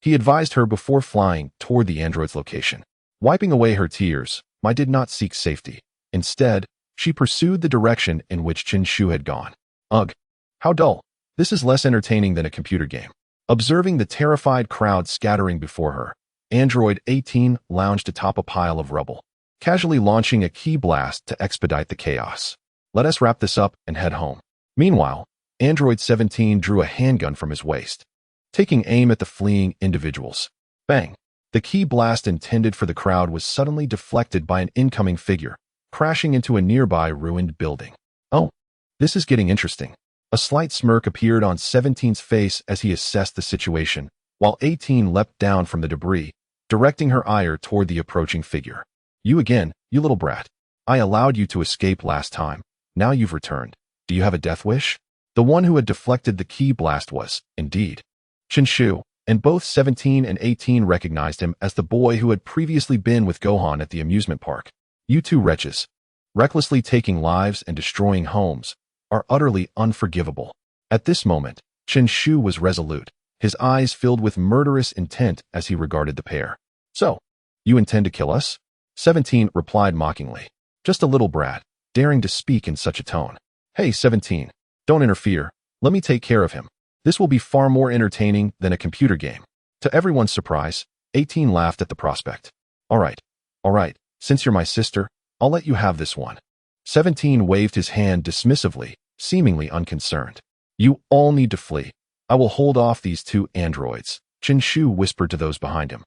he advised her before flying toward the android's location. Wiping away her tears, Mai did not seek safety. Instead, she pursued the direction in which Chen Shu had gone. Ugh, how dull. This is less entertaining than a computer game. Observing the terrified crowd scattering before her, Android 18 lounged atop a pile of rubble, casually launching a ki blast to expedite the chaos. Let us wrap this up and head home. Meanwhile, Android 17 drew a handgun from his waist, taking aim at the fleeing individuals. Bang! The ki blast intended for the crowd was suddenly deflected by an incoming figure, crashing into a nearby ruined building. Oh, this is getting interesting. A slight smirk appeared on 17's face as he assessed the situation, while 18 leapt down from the debris, directing her ire toward the approaching figure. You again, you little brat. I allowed you to escape last time. Now you've returned. Do you have a death wish? The one who had deflected the ki blast was, indeed, Chen Shu, and both 17 and 18 recognized him as the boy who had previously been with Gohan at the amusement park. You two wretches, recklessly taking lives and destroying homes, are utterly unforgivable. At this moment, Chen Shu was resolute, his eyes filled with murderous intent as he regarded the pair. So, you intend to kill us? 17 replied mockingly. Just a little brat, daring to speak in such a tone. Hey 17, don't interfere, let me take care of him. This will be far more entertaining than a computer game. To everyone's surprise, 18 laughed at the prospect. All right, since you're my sister, I'll let you have this one. 17 waved his hand dismissively, seemingly unconcerned. You all need to flee. I will hold off these two androids, Chen Shu whispered to those behind him.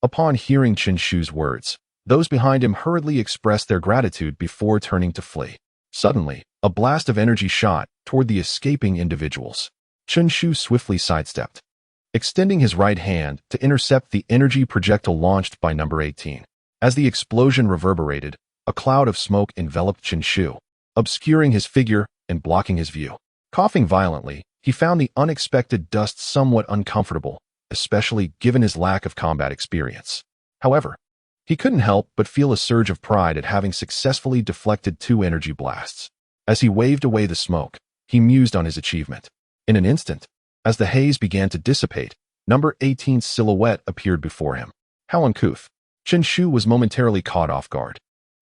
Upon hearing Chen Shu's words, those behind him hurriedly expressed their gratitude before turning to flee. Suddenly, a blast of energy shot toward the escaping individuals. Chen Shu swiftly sidestepped, extending his right hand to intercept the energy projectile launched by number 18. As the explosion reverberated, a cloud of smoke enveloped Chen Shu, obscuring his figure and blocking his view. Coughing violently, he found the unexpected dust somewhat uncomfortable, especially given his lack of combat experience. However, he couldn't help but feel a surge of pride at having successfully deflected two energy blasts. As he waved away the smoke, he mused on his achievement. In an instant, as the haze began to dissipate, number 18's silhouette appeared before him. How uncouth. Chen Shu was momentarily caught off guard,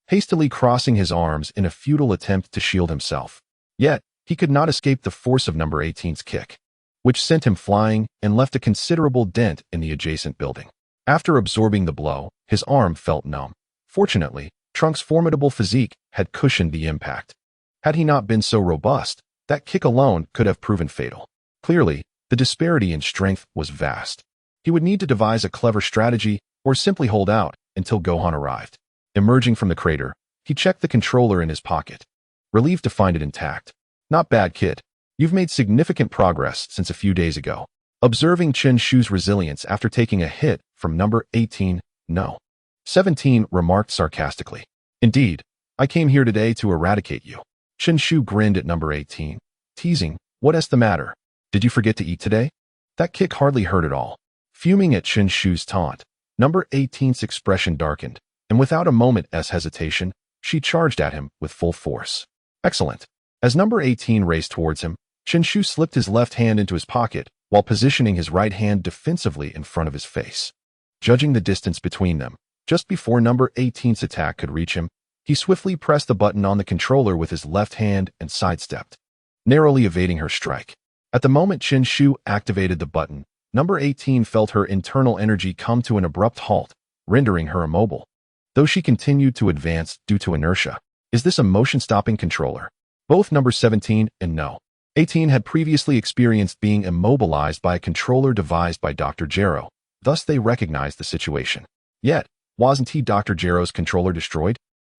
hastily crossing his arms in a futile attempt to shield himself. Yet, he could not escape the force of number 18's kick, which sent him flying and left a considerable dent in the adjacent building. After absorbing the blow, his arm felt numb. Fortunately, Trunks' formidable physique had cushioned the impact. Had he not been so robust, that kick alone could have proven fatal. Clearly, the disparity in strength was vast. He would need to devise a clever strategy or simply hold out until Gohan arrived. Emerging from the crater, he checked the controller in his pocket, relieved to find it intact. Not bad, kid. You've made significant progress since a few days ago. Observing Chen Shu's resilience after taking a hit from number 18, no. 17 remarked sarcastically. Indeed, I came here today to eradicate you. Chen Shu grinned at number 18, teasing, what's the matter? Did you forget to eat today? That kick hardly hurt at all. Fuming at Chen Shu's taunt, number 18's expression darkened, and without a moment's hesitation, She charged at him with full force. Excellent. As number 18 raced towards him, Chen Shu slipped his left hand into his pocket while positioning his right hand defensively in front of his face. Judging the distance between them, just before number 18's attack could reach him, he swiftly pressed the button on the controller with his left hand and sidestepped, narrowly evading her strike. At the moment Chen Shu activated the button, number 18 felt her internal energy come to an abrupt halt, rendering her immobile, though she continued to advance due to inertia. Is this a motion-stopping controller? Both number 17 and no. 18 had previously experienced being immobilized by a controller devised by Dr. Gero, thus they recognized the situation. Yet, wasn't Dr. Gero's controller destroyed?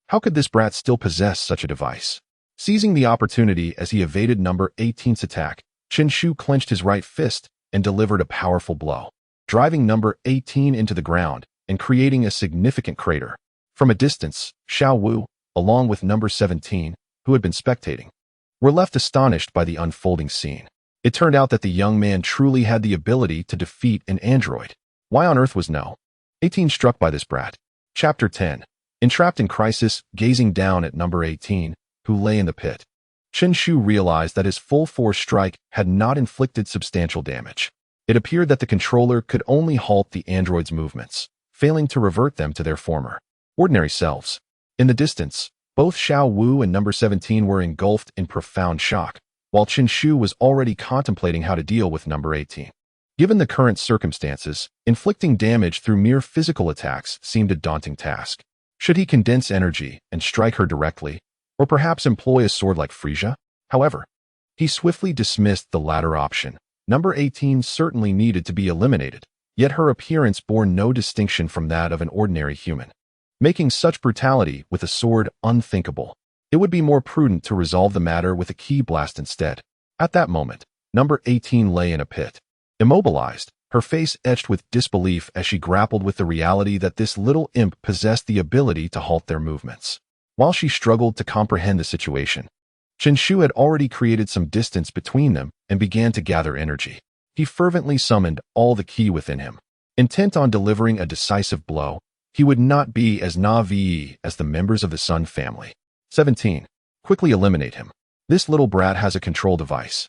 How could this brat still possess such a device? Seizing the opportunity as he evaded number 18's attack, Chen Shu clenched his right fist and delivered a powerful blow, driving number 18 into the ground and creating a significant crater. From a distance, Xiao Wu, along with number 17, who had been spectating, were left astonished by the unfolding scene. It turned out that the young man truly had the ability to defeat an android. Why on earth was no 18 struck by this brat? Chapter 10. Entrapped in crisis, gazing down at number 18, who lay in the pit, Chen Shu realized that his full-force strike had not inflicted substantial damage. It appeared that the controller could only halt the android's movements, failing to revert them to their former, ordinary selves. In the distance, both Xiao Wu and number 17 were engulfed in profound shock, while Chen Shu was already contemplating how to deal with number 18. Given the current circumstances, inflicting damage through mere physical attacks seemed a daunting task. Should he condense energy and strike her directly, or perhaps employ a sword like Frisia? However, he swiftly dismissed the latter option. Number 18 certainly needed to be eliminated, yet her appearance bore no distinction from that of an ordinary human, making such brutality with a sword unthinkable. It would be more prudent to resolve the matter with a ki blast instead. At that moment, number 18 lay in a pit, immobilized, her face etched with disbelief as she grappled with the reality that this little imp possessed the ability to halt their movements. While she struggled to comprehend the situation, Chen Shu had already created some distance between them and began to gather energy. He fervently summoned all the ki within him. Intent on delivering a decisive blow, he would not be as naive as the members of the Sun family. 17. Quickly eliminate him. This little brat has a control device.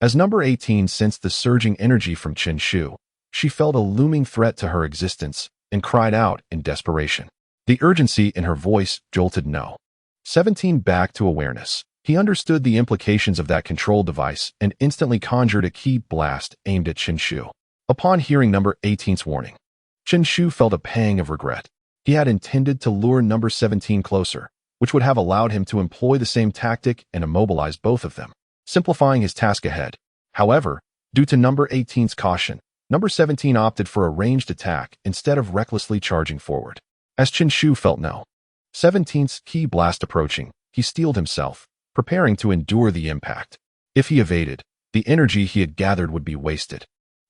As number 18 sensed the surging energy from Chen Shu, she felt a looming threat to her existence and cried out in desperation. The urgency in her voice jolted no. 17 back to awareness. He understood the implications of that control device and instantly conjured a ki blast aimed at Chen Shu. Upon hearing number 18's warning, Chen Shu felt a pang of regret. He had intended to lure number 17 closer, which would have allowed him to employ the same tactic and immobilize both of them, simplifying his task ahead. However, due to number 18's caution, number 17 opted for a ranged attack instead of recklessly charging forward. As Chen Shu felt no 17's ki blast approaching, he steeled himself, preparing to endure the impact. If he evaded, the energy he had gathered would be wasted,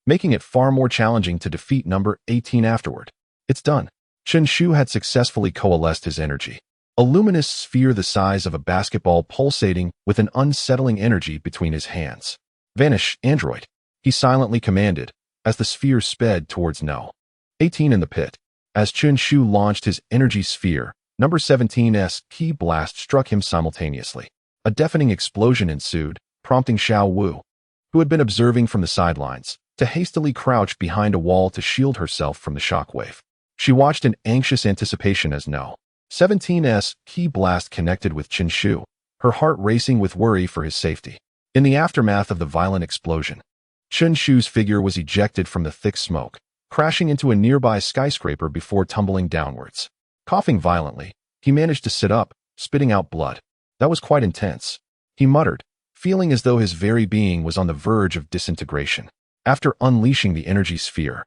making it far more challenging to defeat number 18 afterward. It's done. Chen Shu had successfully coalesced his energy, a luminous sphere the size of a basketball pulsating with an unsettling energy between his hands. Vanish, android, he silently commanded, as the sphere sped towards no 18 in the pit. As Chen Shu launched his energy sphere, number 17's ki blast struck him simultaneously. A deafening explosion ensued, prompting Xiao Wu, who had been observing from the sidelines, to hastily crouch behind a wall to shield herself from the shockwave. She watched in anxious anticipation as no 17's ki blast connected with Chen Shu, her heart racing with worry for his safety. In the aftermath of the violent explosion, Chen Shu's figure was ejected from the thick smoke, crashing into a nearby skyscraper before tumbling downwards. Coughing violently, he managed to sit up, spitting out blood. That was quite intense, he muttered, feeling as though his very being was on the verge of disintegration. After unleashing the energy sphere,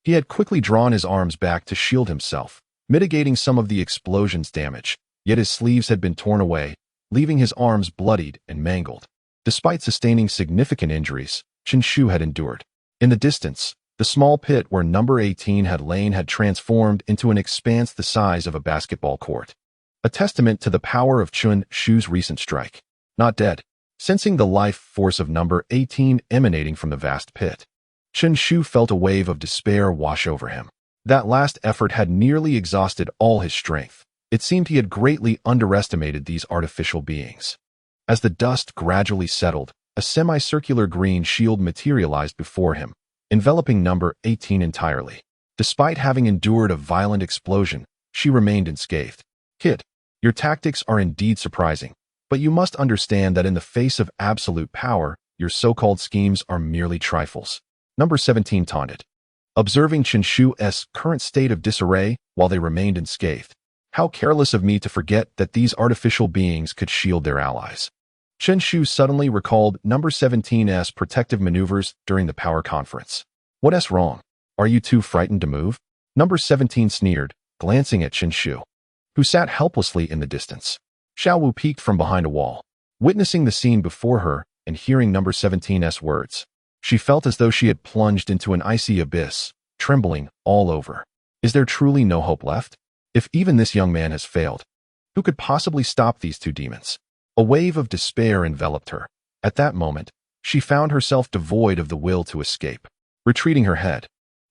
he had quickly drawn his arms back to shield himself, mitigating some of the explosion's damage, yet his sleeves had been torn away, leaving his arms bloodied and mangled. Despite sustaining significant injuries, Chen Shu had endured. In the distance, the small pit where number 18 had lain had transformed into an expanse the size of a basketball court, a testament to the power of Chen Shu's recent strike. Not dead. Sensing the life force of number 18 emanating from the vast pit, Chen Shu felt a wave of despair wash over him. That last effort had nearly exhausted all his strength, It seemed he had greatly underestimated these artificial beings. As the dust gradually settled, a semicircular green shield materialized before him, enveloping number 18 entirely. Despite having endured a violent explosion, she remained unscathed. Kid, your tactics are indeed surprising, but you must understand that in the face of absolute power, your so-called schemes are merely trifles. Number 17 taunted. Observing Chen Shu's current state of disarray while they remained unscathed. How careless of me to forget that these artificial beings could shield their allies. Chen Shu suddenly recalled number 17's protective maneuvers during the power conference. What's wrong? Are you too frightened to move? Number 17 sneered, glancing at Chen Shu, who sat helplessly in the distance. Xiao Wu peeked from behind a wall. Witnessing the scene before her and hearing number 17's words, she felt as though she had plunged into an icy abyss, trembling all over. Is there truly no hope left? If even this young man has failed, who could possibly stop these two demons? A wave of despair enveloped her. At that moment, she found herself devoid of the will to escape. Retreating her head,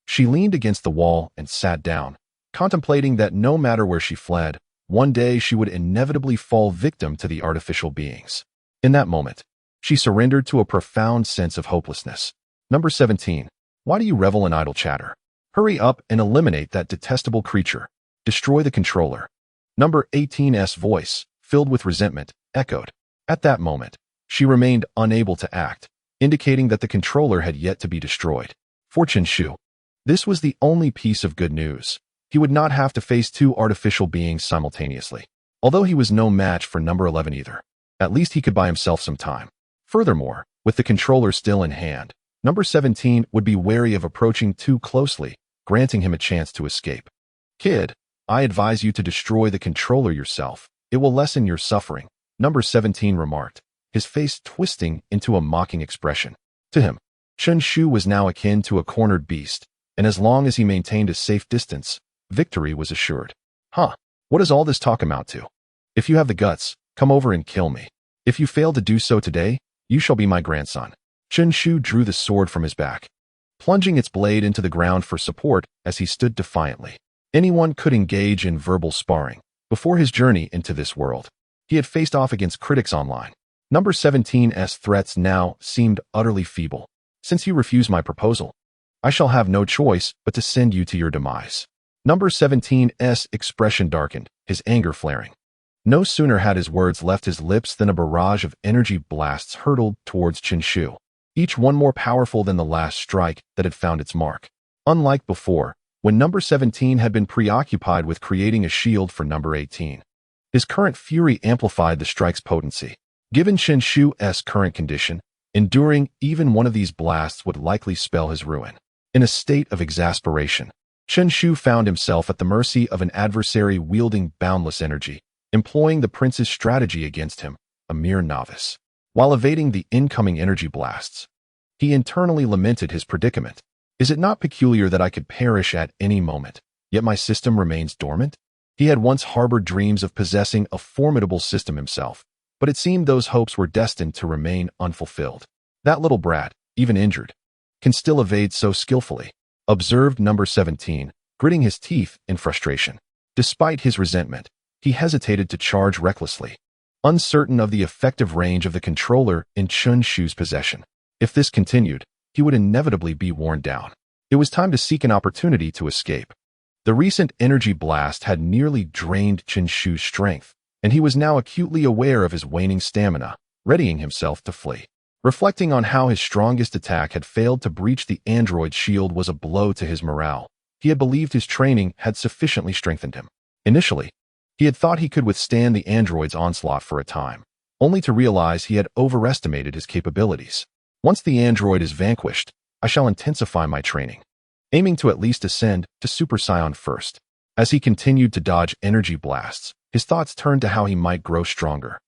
she leaned against the wall and sat down, contemplating that no matter where she fled, one day she would inevitably fall victim to the artificial beings. In that moment, she surrendered to a profound sense of hopelessness. Number 17. Why do you revel in idle chatter? Hurry up and eliminate that detestable creature. Destroy the controller. Number 18's voice, filled with resentment, echoed. At that moment, she remained unable to act, indicating that the controller had yet to be destroyed. For Chen Shu, this was the only piece of good news. He would not have to face two artificial beings simultaneously. Although he was no match for number 11 either, at least he could buy himself some time. Furthermore, with the controller still in hand, number 17 would be wary of approaching too closely, granting him a chance to escape. Kid, I advise you to destroy the controller yourself. It will lessen your suffering, number 17 remarked, his face twisting into a mocking expression. To him, Chen Shu was now akin to a cornered beast, and as long as he maintained a safe distance, victory was assured. What does all this talk amount to? If you have the guts, come over and kill me. If you fail to do so today, you shall be my grandson. Chen Shu drew the sword from his back, plunging its blade into the ground for support as he stood defiantly. Anyone could engage in verbal sparring. Before his journey into this world, he had faced off against critics online. Number 17's threats now seemed utterly feeble. Since you refuse my proposal, I shall have no choice but to send you to your demise. Number 17's expression darkened, his anger flaring. No sooner had his words left his lips than a barrage of energy blasts hurtled towards Chen Shu, each one more powerful than the last strike that had found its mark. Unlike before, when number 17 had been preoccupied with creating a shield for number 18, his current fury amplified the strike's potency. Given Chen Shu's current condition, enduring even one of these blasts would likely spell his ruin. In a state of exasperation, Chen Shu found himself at the mercy of an adversary wielding boundless energy, employing the prince's strategy against him, a mere novice. While evading the incoming energy blasts, he internally lamented his predicament. Is it not peculiar that I could perish at any moment, yet my system remains dormant? He had once harbored dreams of possessing a formidable system himself, but it seemed those hopes were destined to remain unfulfilled. That little brat, even injured, can still evade so skillfully, observed number 17, gritting his teeth in frustration. Despite his resentment, he hesitated to charge recklessly, uncertain of the effective range of the controller in Chen Shu's possession. If this continued, he would inevitably be worn down. It was time to seek an opportunity to escape. The recent energy blast had nearly drained Chen Shu's strength, and he was now acutely aware of his waning stamina, readying himself to flee. Reflecting on how his strongest attack had failed to breach the android shield was a blow to his morale, he had believed his training had sufficiently strengthened him. Initially, he had thought he could withstand the android's onslaught for a time, only to realize he had overestimated his capabilities. Once the android is vanquished, I shall intensify my training, aiming to at least ascend to Super Saiyan first. As he continued to dodge energy blasts, his thoughts turned to how he might grow stronger.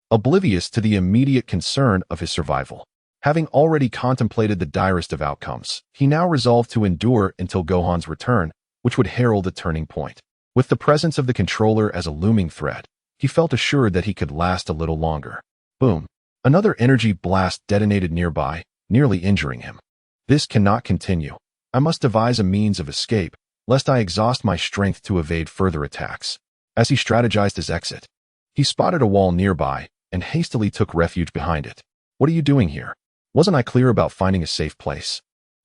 Oblivious to the immediate concern of his survival, having already contemplated the direst of outcomes, he now resolved to endure until Gohan's return, which would herald a turning point. With the presence of the controller as a looming threat, he felt assured that he could last a little longer. Boom! Another energy blast detonated nearby, nearly injuring him. This cannot continue. I must devise a means of escape, lest I exhaust my strength to evade further attacks. As he strategized his exit, he spotted a wall nearby and hastily took refuge behind it. What are you doing here? Wasn't I clear about finding a safe place?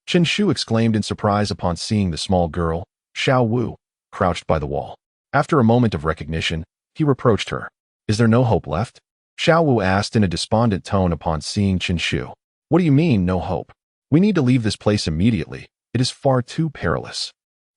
Chen Shu exclaimed in surprise upon seeing the small girl, Xiao Wu, crouched by the wall. After a moment of recognition, he reproached her. Is there no hope left? Xiao Wu asked in a despondent tone upon seeing Chen Shu. What do you mean, no hope? We need to leave this place immediately. It is far too perilous.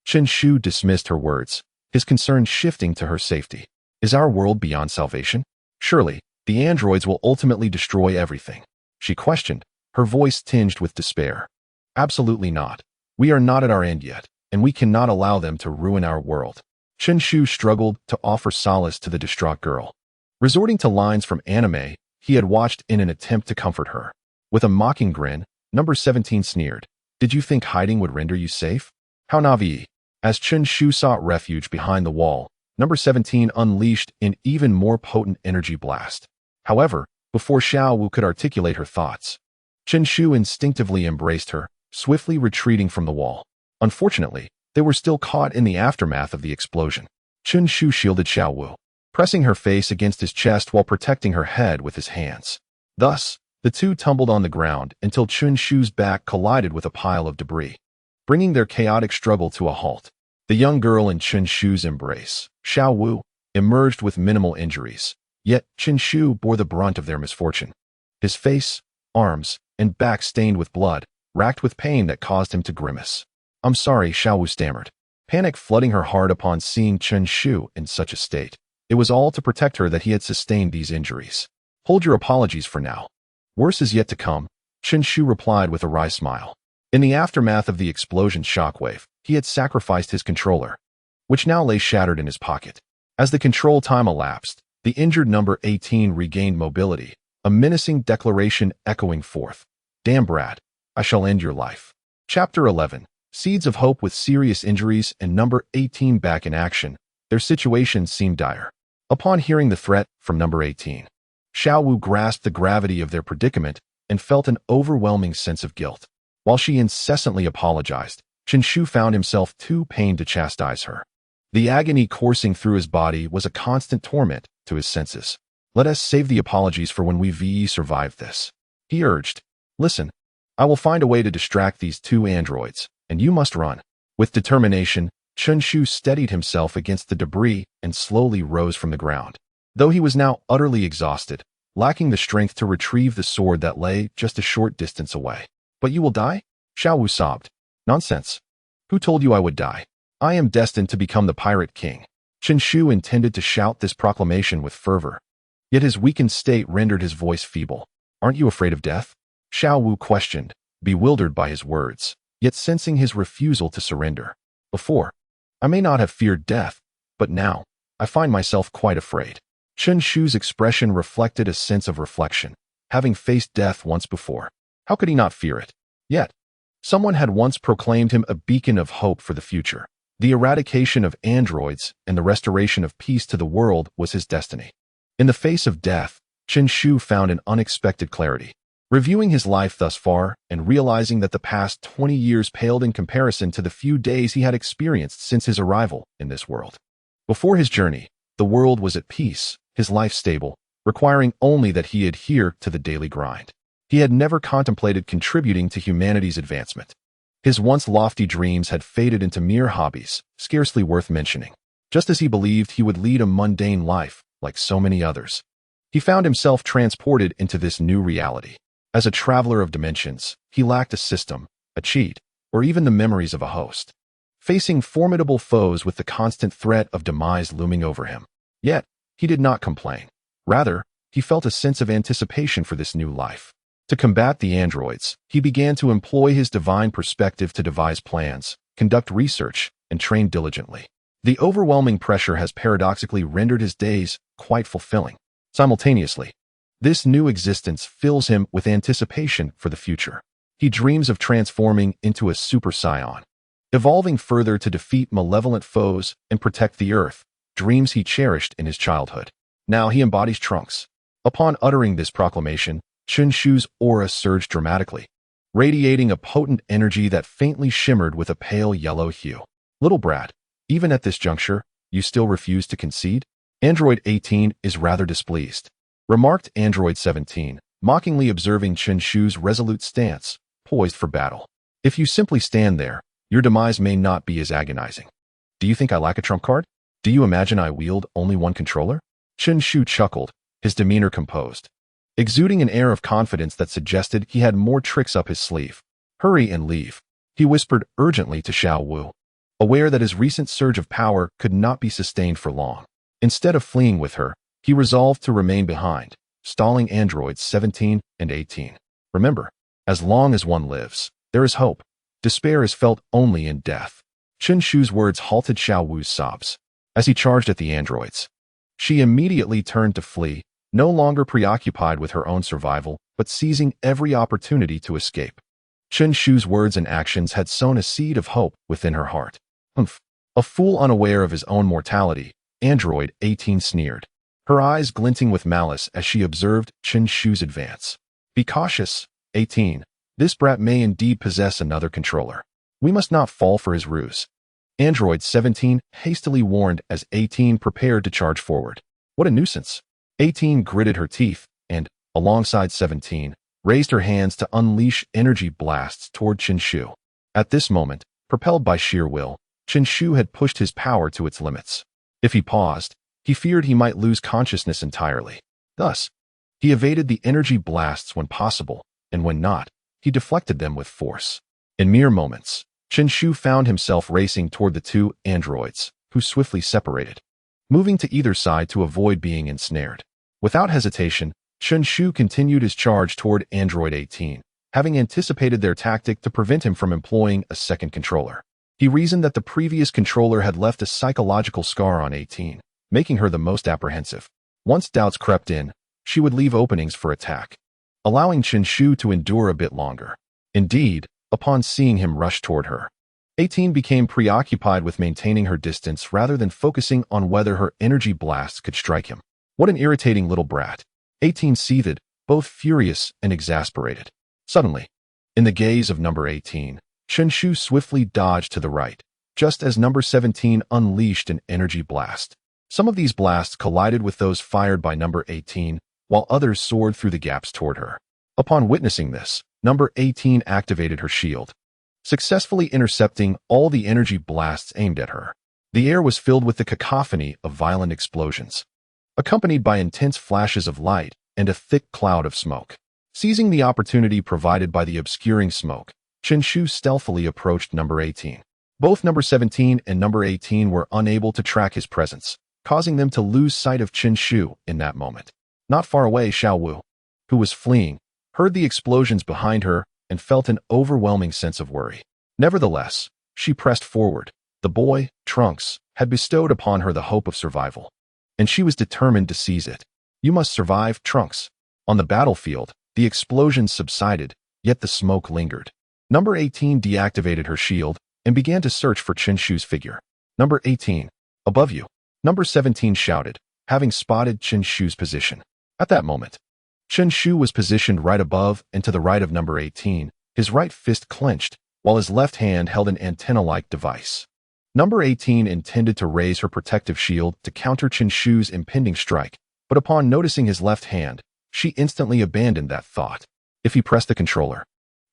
Chen Shu dismissed her words, his concern shifting to her safety. Is our world beyond salvation? Surely, the androids will ultimately destroy everything. She questioned, her voice tinged with despair. Absolutely not. We are not at our end yet, and we cannot allow them to ruin our world. Chen Shu struggled to offer solace to the distraught girl. Resorting to lines from anime he had watched in an attempt to comfort her. With a mocking grin, number 17 sneered. Did you think hiding would render you safe? How naive. As Chen Shu sought refuge behind the wall, number 17 unleashed an even more potent energy blast. However, before Xiao Wu could articulate her thoughts, Chen Shu instinctively embraced her, swiftly retreating from the wall. Unfortunately, they were still caught in the aftermath of the explosion. Chen Shu shielded Xiao Wu, pressing her face against his chest while protecting her head with his hands. Thus, the two tumbled on the ground until Chen Shu's back collided with a pile of debris, bringing their chaotic struggle to a halt. The young girl in Chen Shu's embrace, Xiao Wu, emerged with minimal injuries, yet Chen Shu bore the brunt of their misfortune. His face, arms, and back stained with blood, racked with pain that caused him to grimace. I'm sorry, Xiao Wu stammered, panic flooding her heart upon seeing Chen Shu in such a state. It was all to protect her that he had sustained these injuries. Hold your apologies for now. Worse is yet to come, Chen Shu replied with a wry smile. In the aftermath of the explosion's shockwave, he had sacrificed his controller, which now lay shattered in his pocket. As the control time elapsed, the injured number 18 regained mobility, a menacing declaration echoing forth. Damn Brad, I shall end your life. Chapter 11. Seeds of Hope. With serious injuries and number 18 back in action, their situation seemed dire. Upon hearing the threat from number 18, Xiao Wu grasped the gravity of their predicament and felt an overwhelming sense of guilt. While she incessantly apologized, Chen Shu found himself too pained to chastise her. The agony coursing through his body was a constant torment to his senses. Let us save the apologies for when we survive this, he urged. Listen, I will find a way to distract these two androids, and you must run. With determination, Chen Shu steadied himself against the debris and slowly rose from the ground. Though he was now utterly exhausted, lacking the strength to retrieve the sword that lay just a short distance away. But you will die? Xiao Wu sobbed. Nonsense. Who told you I would die? I am destined to become the Pirate King. Chen Shu intended to shout this proclamation with fervor, yet his weakened state rendered his voice feeble. Aren't you afraid of death? Xiao Wu questioned, bewildered by his words, yet sensing his refusal to surrender. Before, I may not have feared death, but now, I find myself quite afraid. Chen Shu's expression reflected a sense of reflection, having faced death once before. How could he not fear it? Yet, someone had once proclaimed him a beacon of hope for the future. The eradication of androids and the restoration of peace to the world was his destiny. In the face of death, Chen Shu found an unexpected clarity. Reviewing his life thus far and realizing that the past 20 years paled in comparison to the few days he had experienced since his arrival in this world. Before his journey, the world was at peace, his life stable, requiring only that he adhere to the daily grind. He had never contemplated contributing to humanity's advancement. His once lofty dreams had faded into mere hobbies, scarcely worth mentioning. Just as he believed he would lead a mundane life, like so many others, he found himself transported into this new reality. As a traveler of dimensions, he lacked a system, a cheat, or even the memories of a host. Facing formidable foes with the constant threat of demise looming over him. Yet, he did not complain. Rather, he felt a sense of anticipation for this new life. To combat the androids, he began to employ his divine perspective to devise plans, conduct research, and train diligently. The overwhelming pressure has paradoxically rendered his days quite fulfilling. Simultaneously, this new existence fills him with anticipation for the future. He dreams of transforming into a Super Saiyan, evolving further to defeat malevolent foes and protect the Earth, dreams he cherished in his childhood. Now he embodies Trunks. Upon uttering this proclamation, Chen Shu's aura surged dramatically, radiating a potent energy that faintly shimmered with a pale yellow hue. Little Brad, even at this juncture, You still refuse to concede? Android 18 is rather displeased, remarked Android 17, mockingly observing Chen Shu's resolute stance, poised for battle. If you simply stand there, your demise may not be as agonizing. Do you think I lack a trump card? Do you imagine I wield only one controller? Chen Shu chuckled, his demeanor composed, exuding an air of confidence that suggested he had more tricks up his sleeve. Hurry and leave, he whispered urgently to Xiao Wu, aware that his recent surge of power could not be sustained for long. Instead of fleeing with her, he resolved to remain behind, stalling androids 17 and 18. Remember, as long as one lives, there is hope. Despair is felt only in death. Chen Shu's words halted Xiao Wu's sobs. As he charged at the androids, she immediately turned to flee, no longer preoccupied with her own survival, but seizing every opportunity to escape. Chen Shu's words and actions had sown a seed of hope within her heart. Humph! A fool unaware of his own mortality, Android 18 sneered, her eyes glinting with malice as she observed Chen Shu's advance. Be cautious, 18. This brat may indeed possess another controller. We must not fall for his ruse. Android 17 hastily warned as 18 prepared to charge forward. What a nuisance! 18 gritted her teeth and, alongside 17, raised her hands to unleash energy blasts toward Chen Shu. At this moment, propelled by sheer will, Chen Shu had pushed his power to its limits. If he paused, he feared he might lose consciousness entirely. Thus, he evaded the energy blasts when possible, and when not, he deflected them with force. In mere moments, Chen Shu found himself racing toward the two androids, who swiftly separated, moving to either side to avoid being ensnared. Without hesitation, Chen Shu continued his charge toward Android 18, having anticipated their tactic to prevent him from employing a second controller. He reasoned that the previous controller had left a psychological scar on 18, making her the most apprehensive. Once doubts crept in, she would leave openings for attack, allowing Chen Shu to endure a bit longer. Indeed, upon seeing him rush toward her, 18 became preoccupied with maintaining her distance rather than focusing on whether her energy blasts could strike him. What an irritating little brat! 18 seethed, both furious and exasperated. Suddenly, in the gaze of number 18, Chen Shu swiftly dodged to the right, just as number 17 unleashed an energy blast. Some of these blasts collided with those fired by number 18, while others soared through the gaps toward her. Upon witnessing this, number 18 activated her shield, successfully intercepting all the energy blasts aimed at her. The air was filled with the cacophony of violent explosions, accompanied by intense flashes of light and a thick cloud of smoke. Seizing the opportunity provided by the obscuring smoke, Chen Shu stealthily approached number 18. Both number 17 and number 18 were unable to track his presence, causing them to lose sight of Chen Shu in that moment. Not far away, Xiao Wu, who was fleeing, heard the explosions behind her and felt an overwhelming sense of worry. Nevertheless, she pressed forward. The boy, Trunks, had bestowed upon her the hope of survival, and she was determined to seize it. You must survive, Trunks. On the battlefield, the explosions subsided, yet the smoke lingered. Number 18 deactivated her shield and began to search for Chen Shu's figure. Number 18, above you. Number 17 shouted, having spotted Chen Shu's position. At that moment, Chen Shu was positioned right above and to the right of number 18, his right fist clenched, while his left hand held an antenna-like device. Number 18 intended to raise her protective shield to counter Chen Shu's impending strike, but upon noticing his left hand, she instantly abandoned that thought. If he pressed the controller,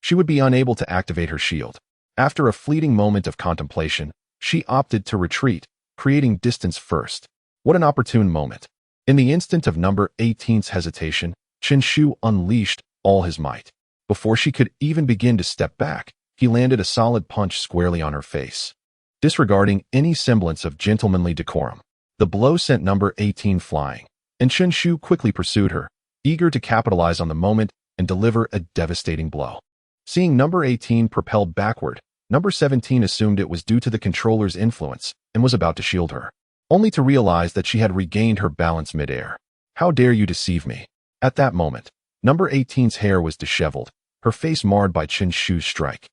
she would be unable to activate her shield. After a fleeting moment of contemplation, she opted to retreat, creating distance first. What an opportune moment. In the instant of number 18's hesitation, Chen Shu unleashed all his might. Before she could even begin to step back, he landed a solid punch squarely on her face. Disregarding any semblance of gentlemanly decorum, the blow sent number 18 flying, and Chen Shu quickly pursued her, eager to capitalize on the moment and deliver a devastating blow. Seeing number 18 propelled backward, number 17 assumed it was due to the controller's influence and was about to shield her, only to realize that she had regained her balance midair. How dare you deceive me? At that moment, number 18's hair was disheveled, her face marred by Chen Shu's strike.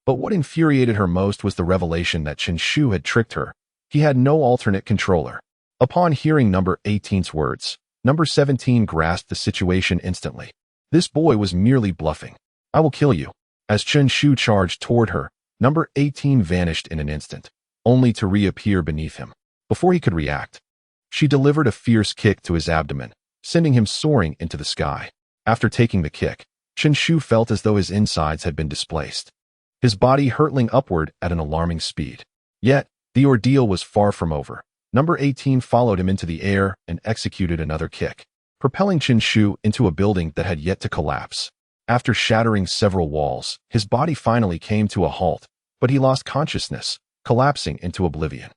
But what infuriated her most was the revelation that Chen Shu had tricked her. He had no alternate controller. Upon hearing number 18's words, number 17 grasped the situation instantly. This boy was merely bluffing. I will kill you. As Chen Shu charged toward her, number 18 vanished in an instant, only to reappear beneath him. Before he could react, she delivered a fierce kick to his abdomen, sending him soaring into the sky. After taking the kick, Chen Shu felt as though his insides had been displaced, his body hurtling upward at an alarming speed. Yet, the ordeal was far from over. Number 18 followed him into the air and executed another kick, propelling Chen Shu into a building that had yet to collapse. After shattering several walls, his body finally came to a halt, but he lost consciousness, collapsing into oblivion.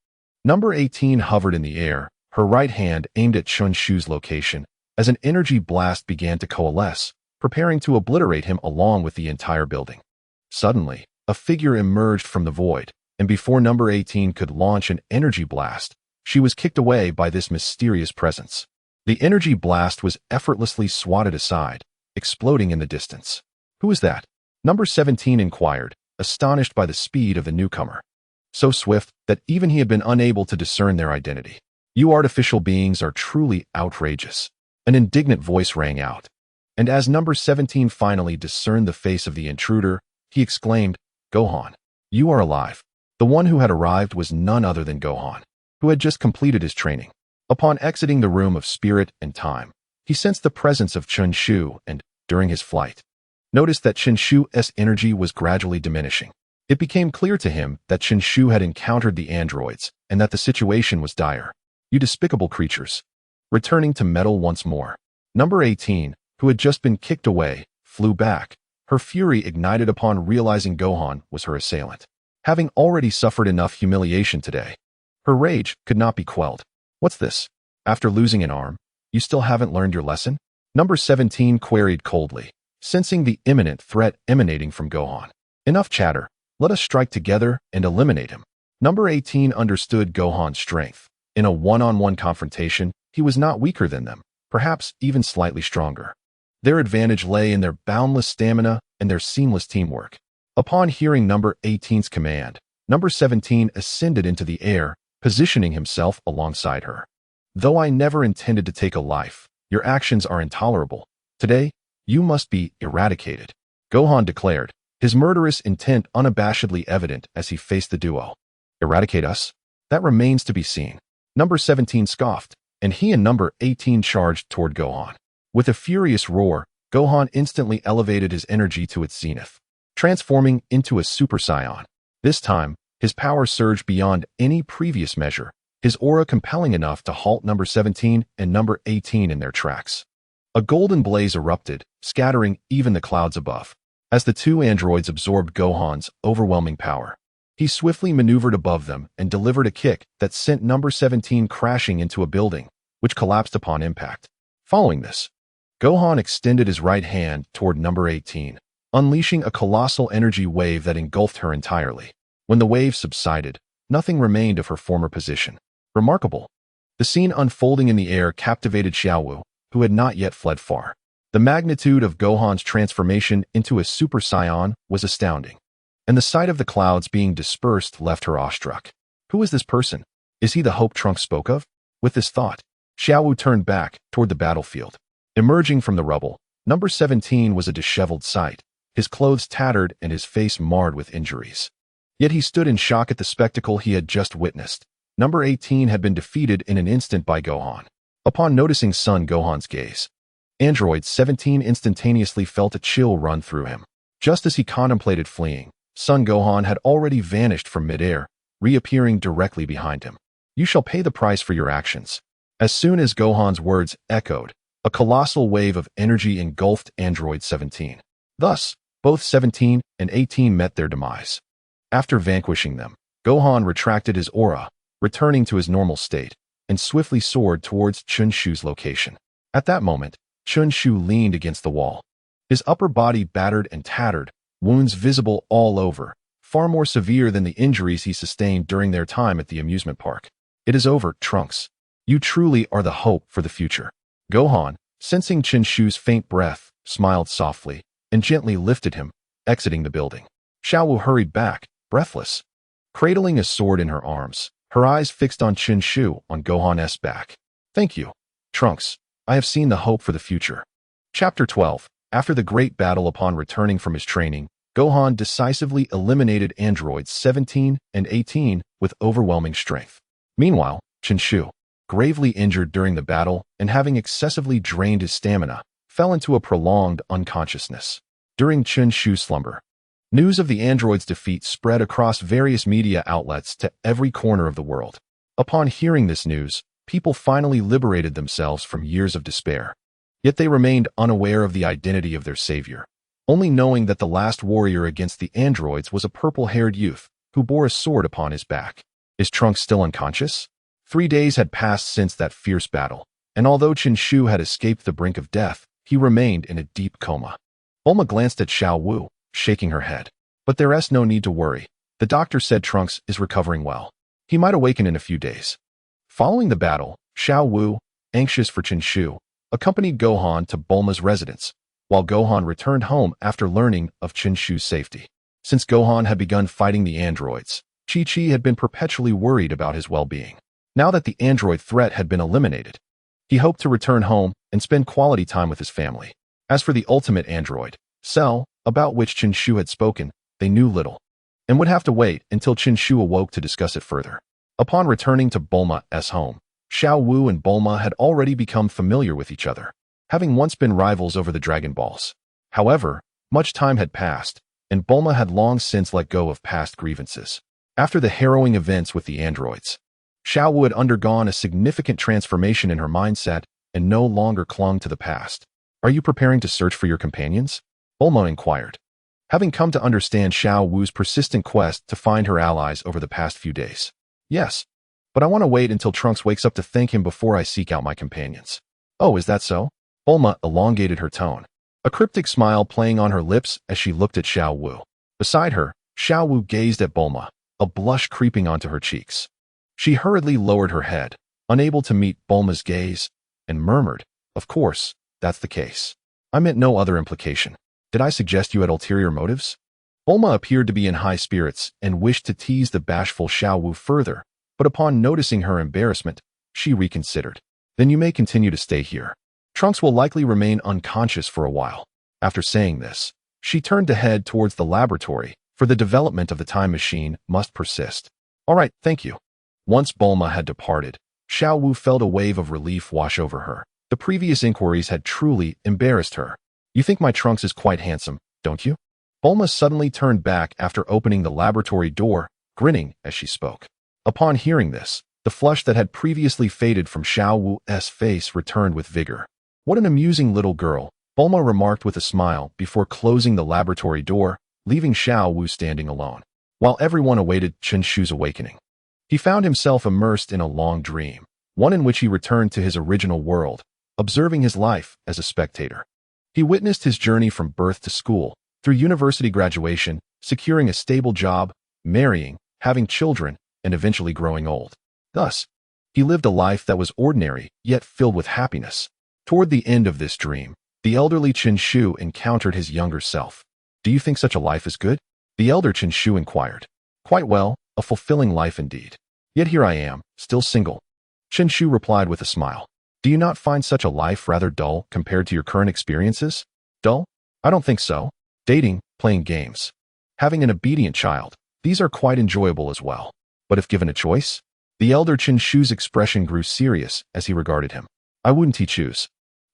Number 18 hovered in the air, her right hand aimed at Chen Shu's location, as an energy blast began to coalesce, preparing to obliterate him along with the entire building. Suddenly, a figure emerged from the void, and before number 18 could launch an energy blast, she was kicked away by this mysterious presence. The energy blast was effortlessly swatted aside, exploding in the distance. "Who is that?" Number 17 inquired, astonished by the speed of the newcomer. So swift that even he had been unable to discern their identity. "You artificial beings are truly outrageous," an indignant voice rang out. And as number 17 finally discerned the face of the intruder, he exclaimed, "Gohan, you are alive." The one who had arrived was none other than Gohan, who had just completed his training. Upon exiting the room of spirit and time, he sensed the presence of Chen Shu and, during his flight, noticed that Chen Shu's energy was gradually diminishing. It became clear to him that Chen Shu had encountered the androids and that the situation was dire. "You despicable creatures." Returning to metal once more, number 18, who had just been kicked away, flew back, her fury ignited upon realizing Gohan was her assailant. Having already suffered enough humiliation today, her rage could not be quelled. "What's this? After losing an arm, you still haven't learned your lesson?" Number 17 queried coldly, sensing the imminent threat emanating from Gohan. "Enough chatter. Let us strike together and eliminate him." Number 18 understood Gohan's strength. In a one-on-one confrontation, he was not weaker than them, perhaps even slightly stronger. Their advantage lay in their boundless stamina and their seamless teamwork. Upon hearing number 18's command, number 17 ascended into the air, positioning himself alongside her. "Though I never intended to take a life, your actions are intolerable. Today, you must be eradicated," Gohan declared, his murderous intent unabashedly evident as he faced the duo. "Eradicate us? That remains to be seen." Number 17 scoffed, and he and number 18 charged toward Gohan. With a furious roar, Gohan instantly elevated his energy to its zenith, transforming into a Super Saiyan. This time, his power surged beyond any previous measure, his aura compelling enough to halt number 17 and number 18 in their tracks. A golden blaze erupted, scattering even the clouds above. As the two androids absorbed Gohan's overwhelming power, he swiftly maneuvered above them and delivered a kick that sent number 17 crashing into a building, which collapsed upon impact. Following this, Gohan extended his right hand toward number 18, unleashing a colossal energy wave that engulfed her entirely. When the wave subsided, nothing remained of her former position. Remarkable. The scene unfolding in the air captivated Xiaowu, who had not yet fled far. The magnitude of Gohan's transformation into a Super Saiyan was astounding, and the sight of the clouds being dispersed left her awestruck. Who is this person? Is he the hope Trunks spoke of? With this thought, Xiaowu turned back toward the battlefield. Emerging from the rubble, number 17 was a disheveled sight, his clothes tattered and his face marred with injuries. Yet he stood in shock at the spectacle he had just witnessed. Number 18 had been defeated in an instant by Gohan. Upon noticing Son Gohan's gaze, Android 17 instantaneously felt a chill run through him. Just as he contemplated fleeing, Son Gohan had already vanished from midair, reappearing directly behind him. "You shall pay the price for your actions." As soon as Gohan's words echoed, a colossal wave of energy engulfed Android 17. Thus, both 17 and 18 met their demise. After vanquishing them, Gohan retracted his aura, returning to his normal state, and swiftly soared towards Chen Shu's location. At that moment, Chen Shu leaned against the wall, his upper body battered and tattered, wounds visible all over, far more severe than the injuries he sustained during their time at the amusement park. "It is over, Trunks. You truly are the hope for the future." Gohan, sensing Chen Shu's faint breath, smiled softly and gently lifted him, exiting the building. Xiaowu hurried back, breathless, cradling a sword in her arms, her eyes fixed on Chen Shu on Gohan's back. "Thank you, Trunks. I have seen the hope for the future." Chapter 12. After the great battle upon returning from his training, Gohan decisively eliminated androids 17 and 18 with overwhelming strength. Meanwhile, Chen Shu, gravely injured during the battle and having excessively drained his stamina, fell into a prolonged unconsciousness. During Chen Shu's slumber, news of the android's defeat spread across various media outlets to every corner of the world. Upon hearing this news, people finally liberated themselves from years of despair. Yet they remained unaware of the identity of their savior, only knowing that the last warrior against the androids was a purple-haired youth who bore a sword upon his back. Is Trunks still unconscious? 3 days had passed since that fierce battle, and although Chen Shu had escaped the brink of death, he remained in a deep coma. Bulma glanced at Xiao Wu, shaking her head. But there's no need to worry. The doctor said Trunks is recovering well. He might awaken in a few days. Following the battle, Xiao Wu, anxious for Chen Shu, accompanied Gohan to Bulma's residence, while Gohan returned home after learning of Chen Shu's safety. Since Gohan had begun fighting the androids, Chi-Chi had been perpetually worried about his well-being. Now that the android threat had been eliminated, he hoped to return home and spend quality time with his family. As for the ultimate android, Cell, about which Chen Shu had spoken, they knew little, and would have to wait until Chen Shu awoke to discuss it further. Upon returning to Bulma's home, Xiao Wu and Bulma had already become familiar with each other, having once been rivals over the Dragon Balls. However, much time had passed, and Bulma had long since let go of past grievances. After the harrowing events with the androids, Xiao Wu had undergone a significant transformation in her mindset and no longer clung to the past. Are you preparing to search for your companions? Bulma inquired, having come to understand Xiao Wu's persistent quest to find her allies over the past few days. Yes, but I want to wait until Trunks wakes up to thank him before I seek out my companions. Oh, is that so? Bulma elongated her tone, a cryptic smile playing on her lips as she looked at Xiao Wu. Beside her, Xiao Wu gazed at Bulma, a blush creeping onto her cheeks. She hurriedly lowered her head, unable to meet Bulma's gaze, and murmured, "Of course, that's the case. I meant no other implication. Did I suggest you had ulterior motives?" Bulma appeared to be in high spirits and wished to tease the bashful Xiao Wu further, but upon noticing her embarrassment, she reconsidered. Then you may continue to stay here. Trunks will likely remain unconscious for a while. After saying this, she turned to head towards the laboratory, for the development of the time machine must persist. All right, thank you. Once Bulma had departed, Xiao Wu felt a wave of relief wash over her. The previous inquiries had truly embarrassed her. You think my Trunks is quite handsome, don't you? Bulma suddenly turned back after opening the laboratory door, grinning as she spoke. Upon hearing this, the flush that had previously faded from Xiao Wu's face returned with vigor. What an amusing little girl, Bulma remarked with a smile before closing the laboratory door, leaving Xiao Wu standing alone. While everyone awaited Chen Shu's awakening, he found himself immersed in a long dream, one in which he returned to his original world, observing his life as a spectator. He witnessed his journey from birth to school, through university graduation, securing a stable job, marrying, having children, and eventually growing old. Thus, he lived a life that was ordinary, yet filled with happiness. Toward the end of this dream, the elderly Chen Shu encountered his younger self. Do you think such a life is good? The elder Chen Shu inquired. Quite well, a fulfilling life indeed. Yet here I am, still single. Chen Shu replied with a smile. Do you not find such a life rather dull compared to your current experiences? Dull? I don't think so. Dating, playing games, having an obedient child, these are quite enjoyable as well. But if given a choice? The elder Chen Shu's expression grew serious as he regarded him. I wouldn't choose.